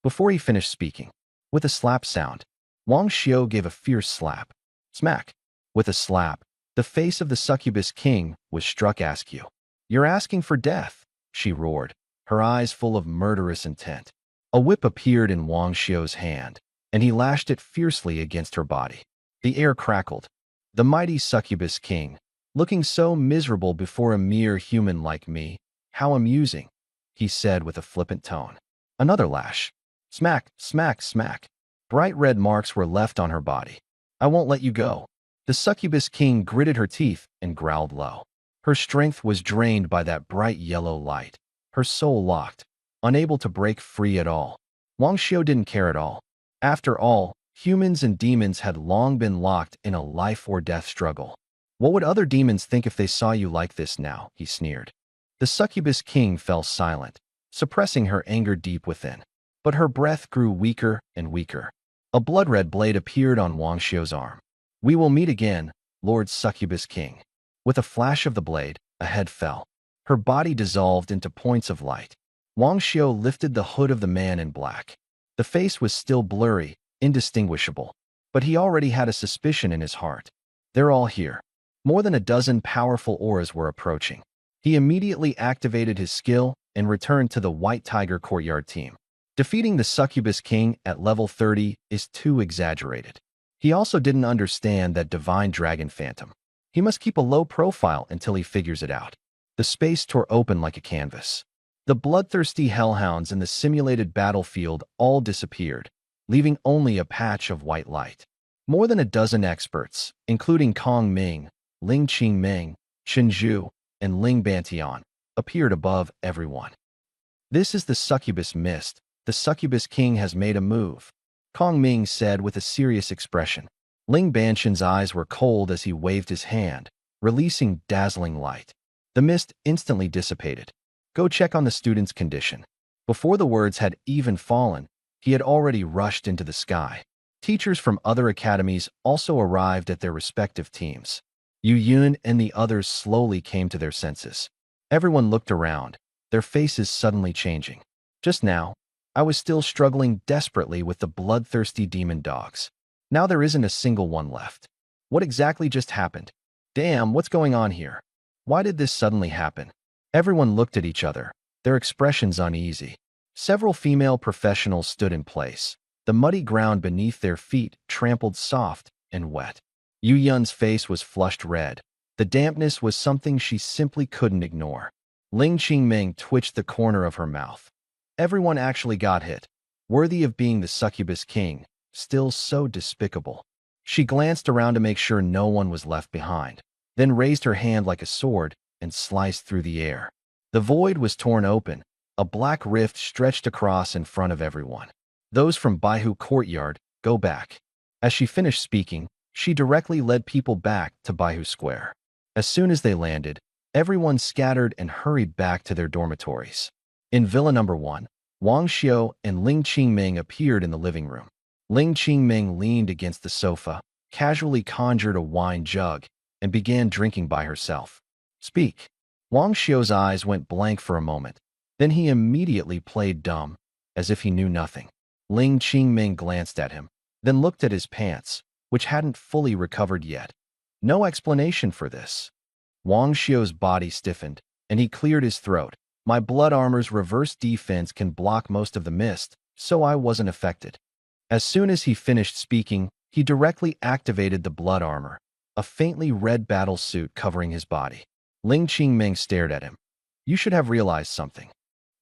Before he finished speaking, with a slap sound, Wang Xiu gave a fierce slap. Smack. With a slap, the face of the succubus king was struck askew. You're asking for death, she roared, her eyes full of murderous intent. A whip appeared in Wang Xiu's hand, and he lashed it fiercely against her body. The air crackled. The mighty succubus king, looking so miserable before a mere human like me, how amusing, he said with a flippant tone. Another lash. Smack, smack, smack. Bright red marks were left on her body. I won't let you go. The succubus king gritted her teeth and growled low. Her strength was drained by that bright yellow light, her soul locked, unable to break free at all. Wang Xiu didn't care at all. After all, humans and demons had long been locked in a life-or-death struggle. What would other demons think if they saw you like this now? He sneered. The succubus king fell silent, suppressing her anger deep within. But her breath grew weaker and weaker. A blood-red blade appeared on Wang Xiu's arm. We will meet again, Lord Succubus King. With a flash of the blade, a head fell. Her body dissolved into points of light. Wang Xiu lifted the hood of the man in black. The face was still blurry, indistinguishable, but he already had a suspicion in his heart. They're all here. More than a dozen powerful auras were approaching. He immediately activated his skill and returned to the White Tiger Courtyard team. Defeating the Succubus King at level 30 is too exaggerated. He also didn't understand that Divine Dragon Phantom. He must keep a low profile until he figures it out. The space tore open like a canvas. The bloodthirsty hellhounds in the simulated battlefield all disappeared, leaving only a patch of white light. More than a dozen experts, including Kong Ming, Ling Qingming, Chen Zhu, and Ling Bantian, appeared above everyone. This is the succubus mist. The succubus king has made a move, Kong Ming said with a serious expression. Ling Bantian's eyes were cold as he waved his hand, releasing dazzling light. The mist instantly dissipated. Go check on the student's condition. Before the words had even fallen, he had already rushed into the sky. Teachers from other academies also arrived at their respective teams. Yu Yun and the others slowly came to their senses. Everyone looked around, their faces suddenly changing. Just now, I was still struggling desperately with the bloodthirsty demon dogs. Now there isn't a single one left. What exactly just happened? Damn, what's going on here? Why did this suddenly happen? Everyone looked at each other, their expressions uneasy. Several female professionals stood in place, the muddy ground beneath their feet trampled soft and wet. Yu Yun's face was flushed red. The dampness was something she simply couldn't ignore. Ling Qingming twitched the corner of her mouth. Everyone actually got hit. Worthy of being the succubus king, still so despicable. She glanced around to make sure no one was left behind, then raised her hand like a sword and sliced through the air. The void was torn open. A black rift stretched across in front of everyone. Those from Baihu Courtyard, go back. As she finished speaking, she directly led people back to Baihu Square. As soon as they landed, Everyone scattered and hurried back to their dormitories. In Villa Number 1, Wang Xiu and Ling Qingming appeared in the living room. Ling Qingming leaned against the sofa, casually conjured a wine jug, and began drinking by herself. Speak. Wang Xiu's eyes went blank for a moment. Then he immediately played dumb, as if he knew nothing. Ling Qingming glanced at him, then looked at his pants, which hadn't fully recovered yet. No explanation for this. Wang Xiu's body stiffened, and he cleared his throat. My blood armor's reverse defense can block most of the mist, so I wasn't affected. As soon as he finished speaking, he directly activated the blood armor, a faintly red battle suit covering his body. Ling Qingming stared at him. You should have realized something.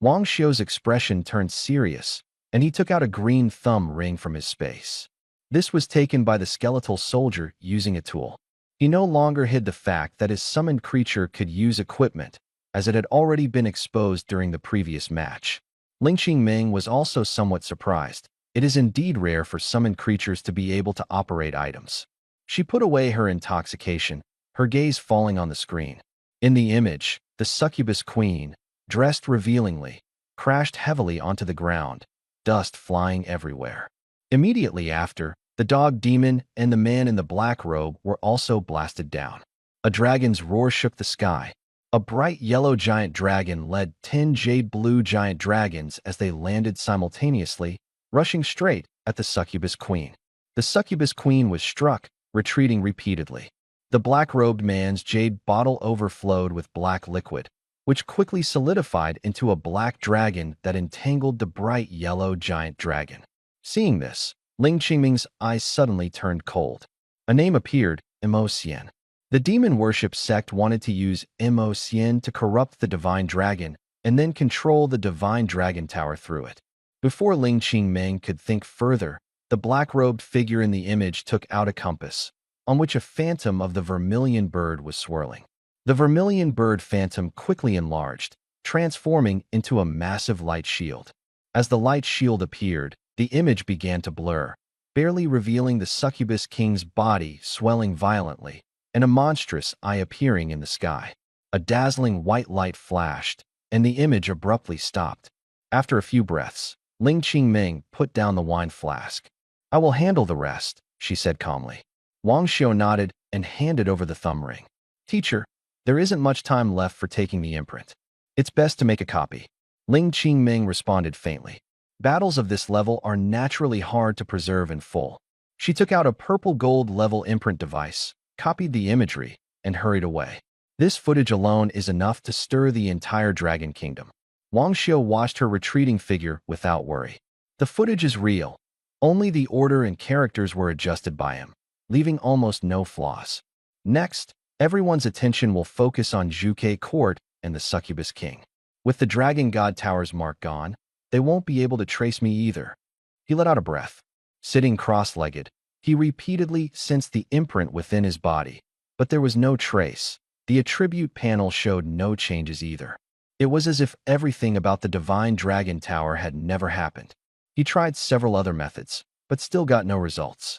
Wang Xiu's expression turned serious, and he took out a green thumb ring from his space. This was taken by the skeletal soldier using a tool. He no longer hid the fact that his summoned creature could use equipment, as it had already been exposed during the previous match. Ling Qingming was also somewhat surprised. It is indeed rare for summoned creatures to be able to operate items. She put away her intoxication, her gaze falling on the screen. In the image, the succubus queen, dressed revealingly, crashed heavily onto the ground, dust flying everywhere. Immediately after, the dog demon and the man in the black robe were also blasted down. A dragon's roar shook the sky. A bright yellow giant dragon led 10 jade blue giant dragons as they landed simultaneously, rushing straight at the succubus queen. The succubus queen was struck, retreating repeatedly. The black-robed man's jade bottle overflowed with black liquid, which quickly solidified into a black dragon that entangled the bright yellow giant dragon. Seeing this, Ling Qingming's eyes suddenly turned cold. A name appeared, Imo-Sien. The demon worship sect wanted to use Imo-Sien to corrupt the divine dragon and then control the divine dragon tower through it. Before Ling Qingming could think further, the black-robed figure in the image took out a compass, on which a phantom of the vermilion bird was swirling. The vermilion bird phantom quickly enlarged, transforming into a massive light shield. As the light shield appeared, the image began to blur, barely revealing the succubus king's body swelling violently, and a monstrous eye appearing in the sky. A dazzling white light flashed, and the image abruptly stopped. After a few breaths, Ling Qingming put down the wine flask. I will handle the rest, she said calmly. Wang Xiu nodded and handed over the thumb ring. Teacher, there isn't much time left for taking the imprint. It's best to make a copy. Ling Qingming responded faintly. Battles of this level are naturally hard to preserve in full. She took out a purple gold level imprint device, copied the imagery, and hurried away. This footage alone is enough to stir the entire Dragon Kingdom. Wang Xiu watched her retreating figure without worry. The footage is real. Only the order and characters were adjusted by him, leaving almost no flaws. Next, everyone's attention will focus on Zhuke Court and the Succubus King. With the Dragon God Tower's mark gone, they won't be able to trace me either. He let out a breath. Sitting cross-legged, he repeatedly sensed the imprint within his body, but there was no trace. The attribute panel showed no changes either. It was as if everything about the Divine Dragon Tower had never happened. He tried several other methods, but still got no results.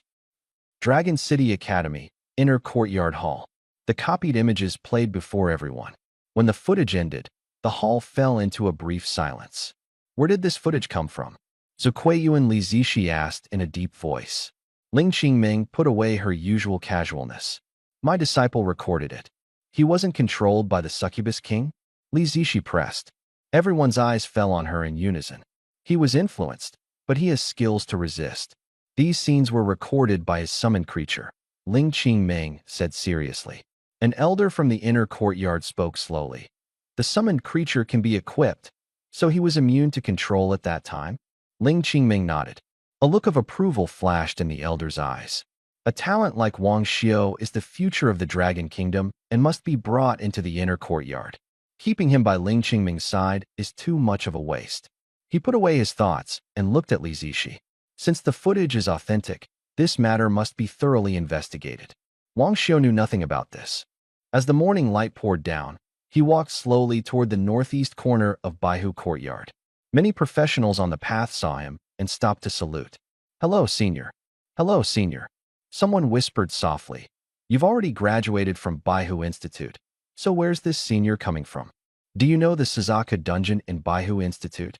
Dragon City Academy, Inner Courtyard Hall. The copied images played before everyone. When the footage ended, the hall fell into a brief silence. Where did this footage come from? Zukuiyuan Li Zishi asked in a deep voice. Ling Qingming put away her usual casualness. My disciple recorded it. He wasn't controlled by the Succubus King? Li Zishi pressed. Everyone's eyes fell on her in unison. He was influenced, but he has skills to resist. These scenes were recorded by his summoned creature. Ling Qingming said seriously. An elder from the inner courtyard spoke slowly. The summoned creature can be equipped, so he was immune to control at that time? Ling Qingming nodded. A look of approval flashed in the elder's eyes. A talent like Wang Xiu is the future of the Dragon Kingdom and must be brought into the inner courtyard. Keeping him by Ling Qingming's side is too much of a waste. He put away his thoughts and looked at Li Zishi. Since the footage is authentic, this matter must be thoroughly investigated. Wang Xiu knew nothing about this. As the morning light poured down, he walked slowly toward the northeast corner of Baihu Courtyard. Many professionals on the path saw him and stopped to salute. Hello, senior. Hello, senior. Someone whispered softly. You've already graduated from Baihu Institute. So where's this senior coming from? Do you know the Suzaka dungeon in Baihu Institute?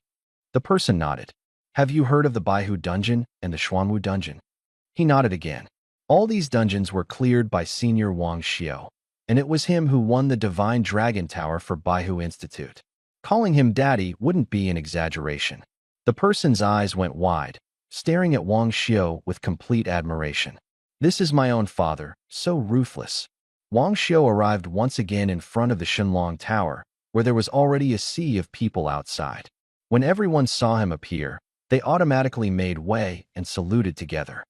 The person nodded. Have you heard of the Baihu dungeon and the Xuanwu dungeon? He nodded again. All these dungeons were cleared by Senior Wang Xiao, and it was him who won the Divine Dragon Tower for Baihu Institute. Calling him daddy wouldn't be an exaggeration. The person's eyes went wide, staring at Wang Xiao with complete admiration. This is my own father, so ruthless. Wang Xiao arrived once again in front of the Shenlong Tower, where there was already a sea of people outside. When everyone saw him appear, they automatically made way and saluted together.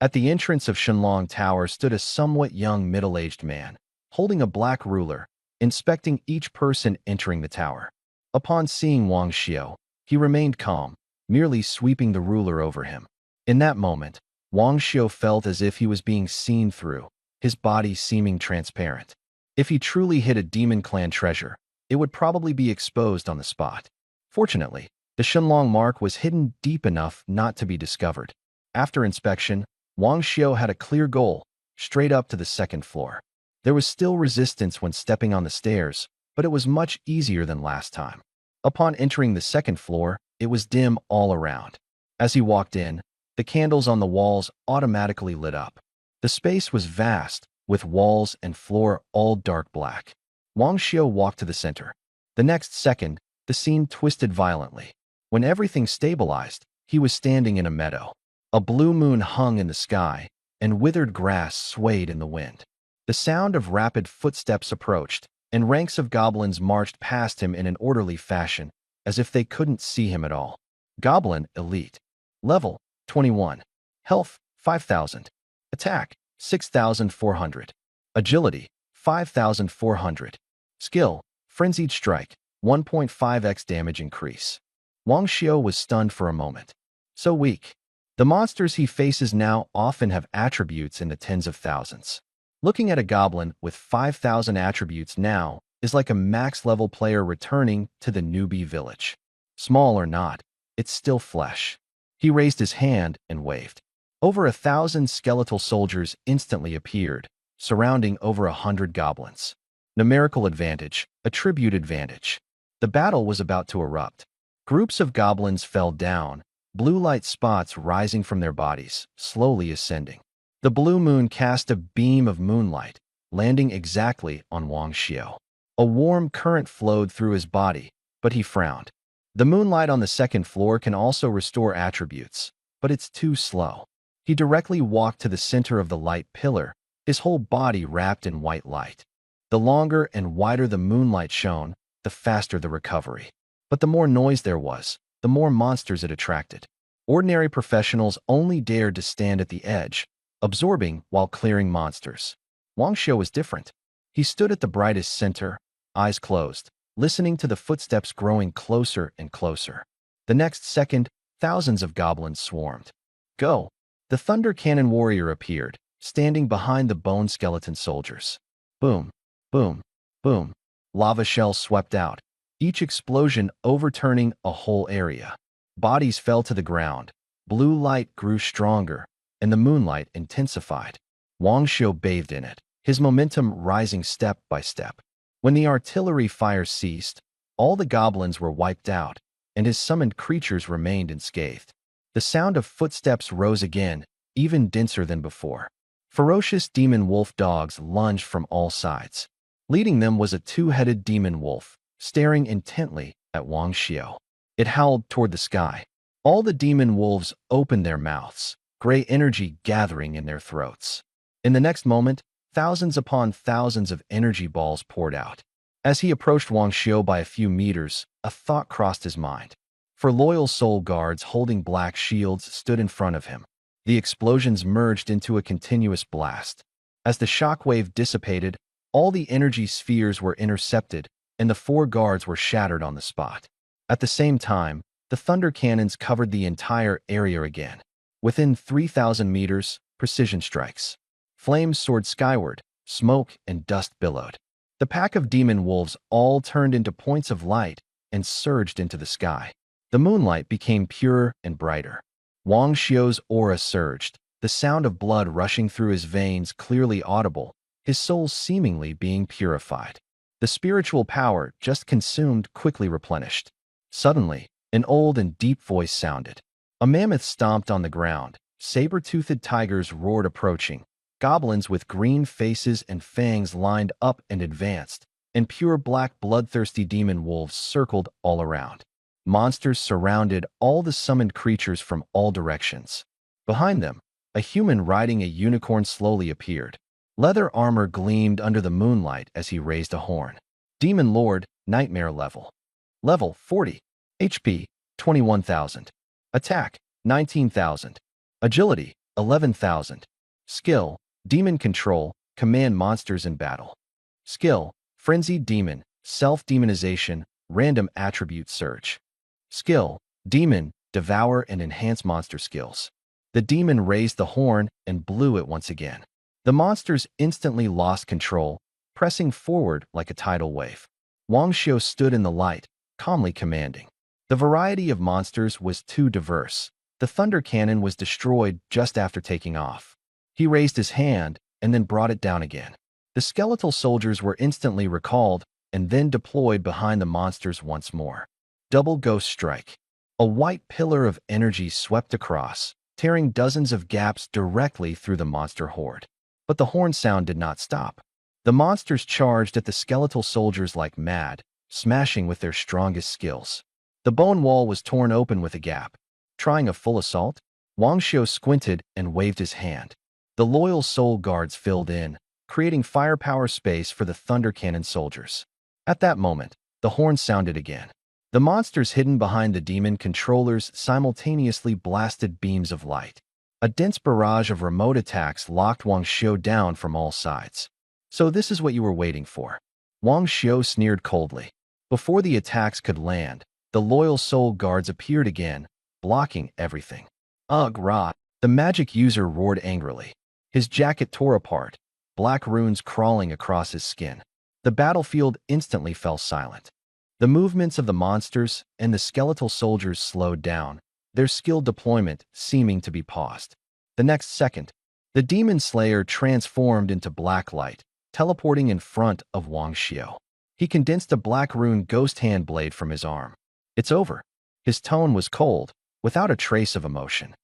At the entrance of Shenlong Tower stood a somewhat young middle-aged man, holding a black ruler, inspecting each person entering the tower. Upon seeing Wang Xiao, he remained calm, merely sweeping the ruler over him. In that moment, Wang Xiao felt as if he was being seen through, his body seeming transparent. If he truly hid a demon clan treasure, it would probably be exposed on the spot. Fortunately, the Shenlong mark was hidden deep enough not to be discovered. After inspection, Wang Xiao had a clear goal, straight up to the second floor. There was still resistance when stepping on the stairs, but it was much easier than last time. Upon entering the second floor, it was dim all around. As he walked in, the candles on the walls automatically lit up. The space was vast, with walls and floor all dark black. Wang Xiao walked to the center. The next second, the scene twisted violently. When everything stabilized, he was standing in a meadow. A blue moon hung in the sky, and withered grass swayed in the wind. The sound of rapid footsteps approached, and ranks of goblins marched past him in an orderly fashion, as if they couldn't see him at all. Goblin Elite. Level 21. Health 5,000. Attack 6,400. Agility 5,400. Skill Frenzied Strike 1.5x damage increase. Wang Xiao was stunned for a moment. So weak. The monsters he faces now often have attributes in the tens of thousands. Looking at a goblin with 5,000 attributes now is like a max-level player returning to the newbie village. Small or not, it's still flesh. He raised his hand and waved. Over 1,000 skeletal soldiers instantly appeared, surrounding over 100 goblins. Numerical advantage, attribute advantage. The battle was about to erupt. Groups of goblins fell down, blue light spots rising from their bodies, slowly ascending. The blue moon cast a beam of moonlight, landing exactly on Wang Xiao. A warm current flowed through his body, but he frowned. The moonlight on the second floor can also restore attributes, but it's too slow. He directly walked to the center of the light pillar, his whole body wrapped in white light. The longer and wider the moonlight shone, the faster the recovery. But the more noise there was, the more monsters it attracted. Ordinary professionals only dared to stand at the edge, absorbing while clearing monsters. Wang Xiao was different. He stood at the brightest center, eyes closed, listening to the footsteps growing closer and closer. The next second, thousands of goblins swarmed. Go! The Thunder Cannon warrior appeared, standing behind the bone skeleton soldiers. Boom, boom, boom. Lava shells swept out, each explosion overturning a whole area. Bodies fell to the ground, blue light grew stronger, and the moonlight intensified. Wang Xiao bathed in it, his momentum rising step by step. When the artillery fire ceased, all the goblins were wiped out, and his summoned creatures remained unscathed. The sound of footsteps rose again, even denser than before. Ferocious demon wolf dogs lunged from all sides. Leading them was a two-headed demon wolf, staring intently at Wang Xiao. It howled toward the sky. All the demon wolves opened their mouths, gray energy gathering in their throats. In the next moment, thousands upon thousands of energy balls poured out. As he approached Wang Xiao by a few meters, a thought crossed his mind. For loyal soul guards holding black shields stood in front of him. The explosions merged into a continuous blast. As the shockwave dissipated, all the energy spheres were intercepted, and the four guards were shattered on the spot. At the same time, the thunder cannons covered the entire area again. Within 3,000 meters, precision strikes. Flames soared skyward, smoke and dust billowed. The pack of demon wolves all turned into points of light and surged into the sky. The moonlight became purer and brighter. Wang Xiao's aura surged, the sound of blood rushing through his veins clearly audible, his soul seemingly being purified. The spiritual power just consumed quickly replenished. Suddenly, an old and deep voice sounded. A mammoth stomped on the ground. Saber-toothed tigers roared approaching. Goblins with green faces and fangs lined up and advanced, and pure black bloodthirsty demon wolves circled all around. Monsters surrounded all the summoned creatures from all directions. Behind them, a human riding a unicorn slowly appeared. Leather armor gleamed under the moonlight as he raised a horn. Demon Lord, Nightmare level. Level 40. HP, 21,000. Attack, 19,000. Agility, 11,000. Skill, Demon Control, command monsters in battle. Skill, Frenzied Demon, Self-Demonization, Random Attribute Search. Skill, Demon, Devour and Enhance Monster Skills. The demon raised the horn and blew it once again. The monsters instantly lost control, pressing forward like a tidal wave. Wang Xiu stood in the light, calmly commanding. The variety of monsters was too diverse. The thunder cannon was destroyed just after taking off. He raised his hand and then brought it down again. The skeletal soldiers were instantly recalled and then deployed behind the monsters once more. Double Ghost Strike. A white pillar of energy swept across, tearing dozens of gaps directly through the monster horde. But the horn sound did not stop. The monsters charged at the skeletal soldiers like mad, smashing with their strongest skills. The bone wall was torn open with a gap. Trying a full assault, Wang Xiu squinted and waved his hand. The loyal soul guards filled in, creating firepower space for the thunder cannon soldiers. At that moment, the horn sounded again. The monsters hidden behind the demon controllers simultaneously blasted beams of light. A dense barrage of remote attacks locked Wang Xiu down from all sides. So this is what you were waiting for. Wang Xiu sneered coldly. Before the attacks could land, the loyal soul guards appeared again, blocking everything. Ugh, rot! The magic user roared angrily. His jacket tore apart, black runes crawling across his skin. The battlefield instantly fell silent. The movements of the monsters and the skeletal soldiers slowed down, their skill deployment seeming to be paused. The next second, the demon slayer transformed into black light, teleporting in front of Wang Xiu. He condensed a black rune ghost hand blade from his arm. It's over. His tone was cold, without a trace of emotion.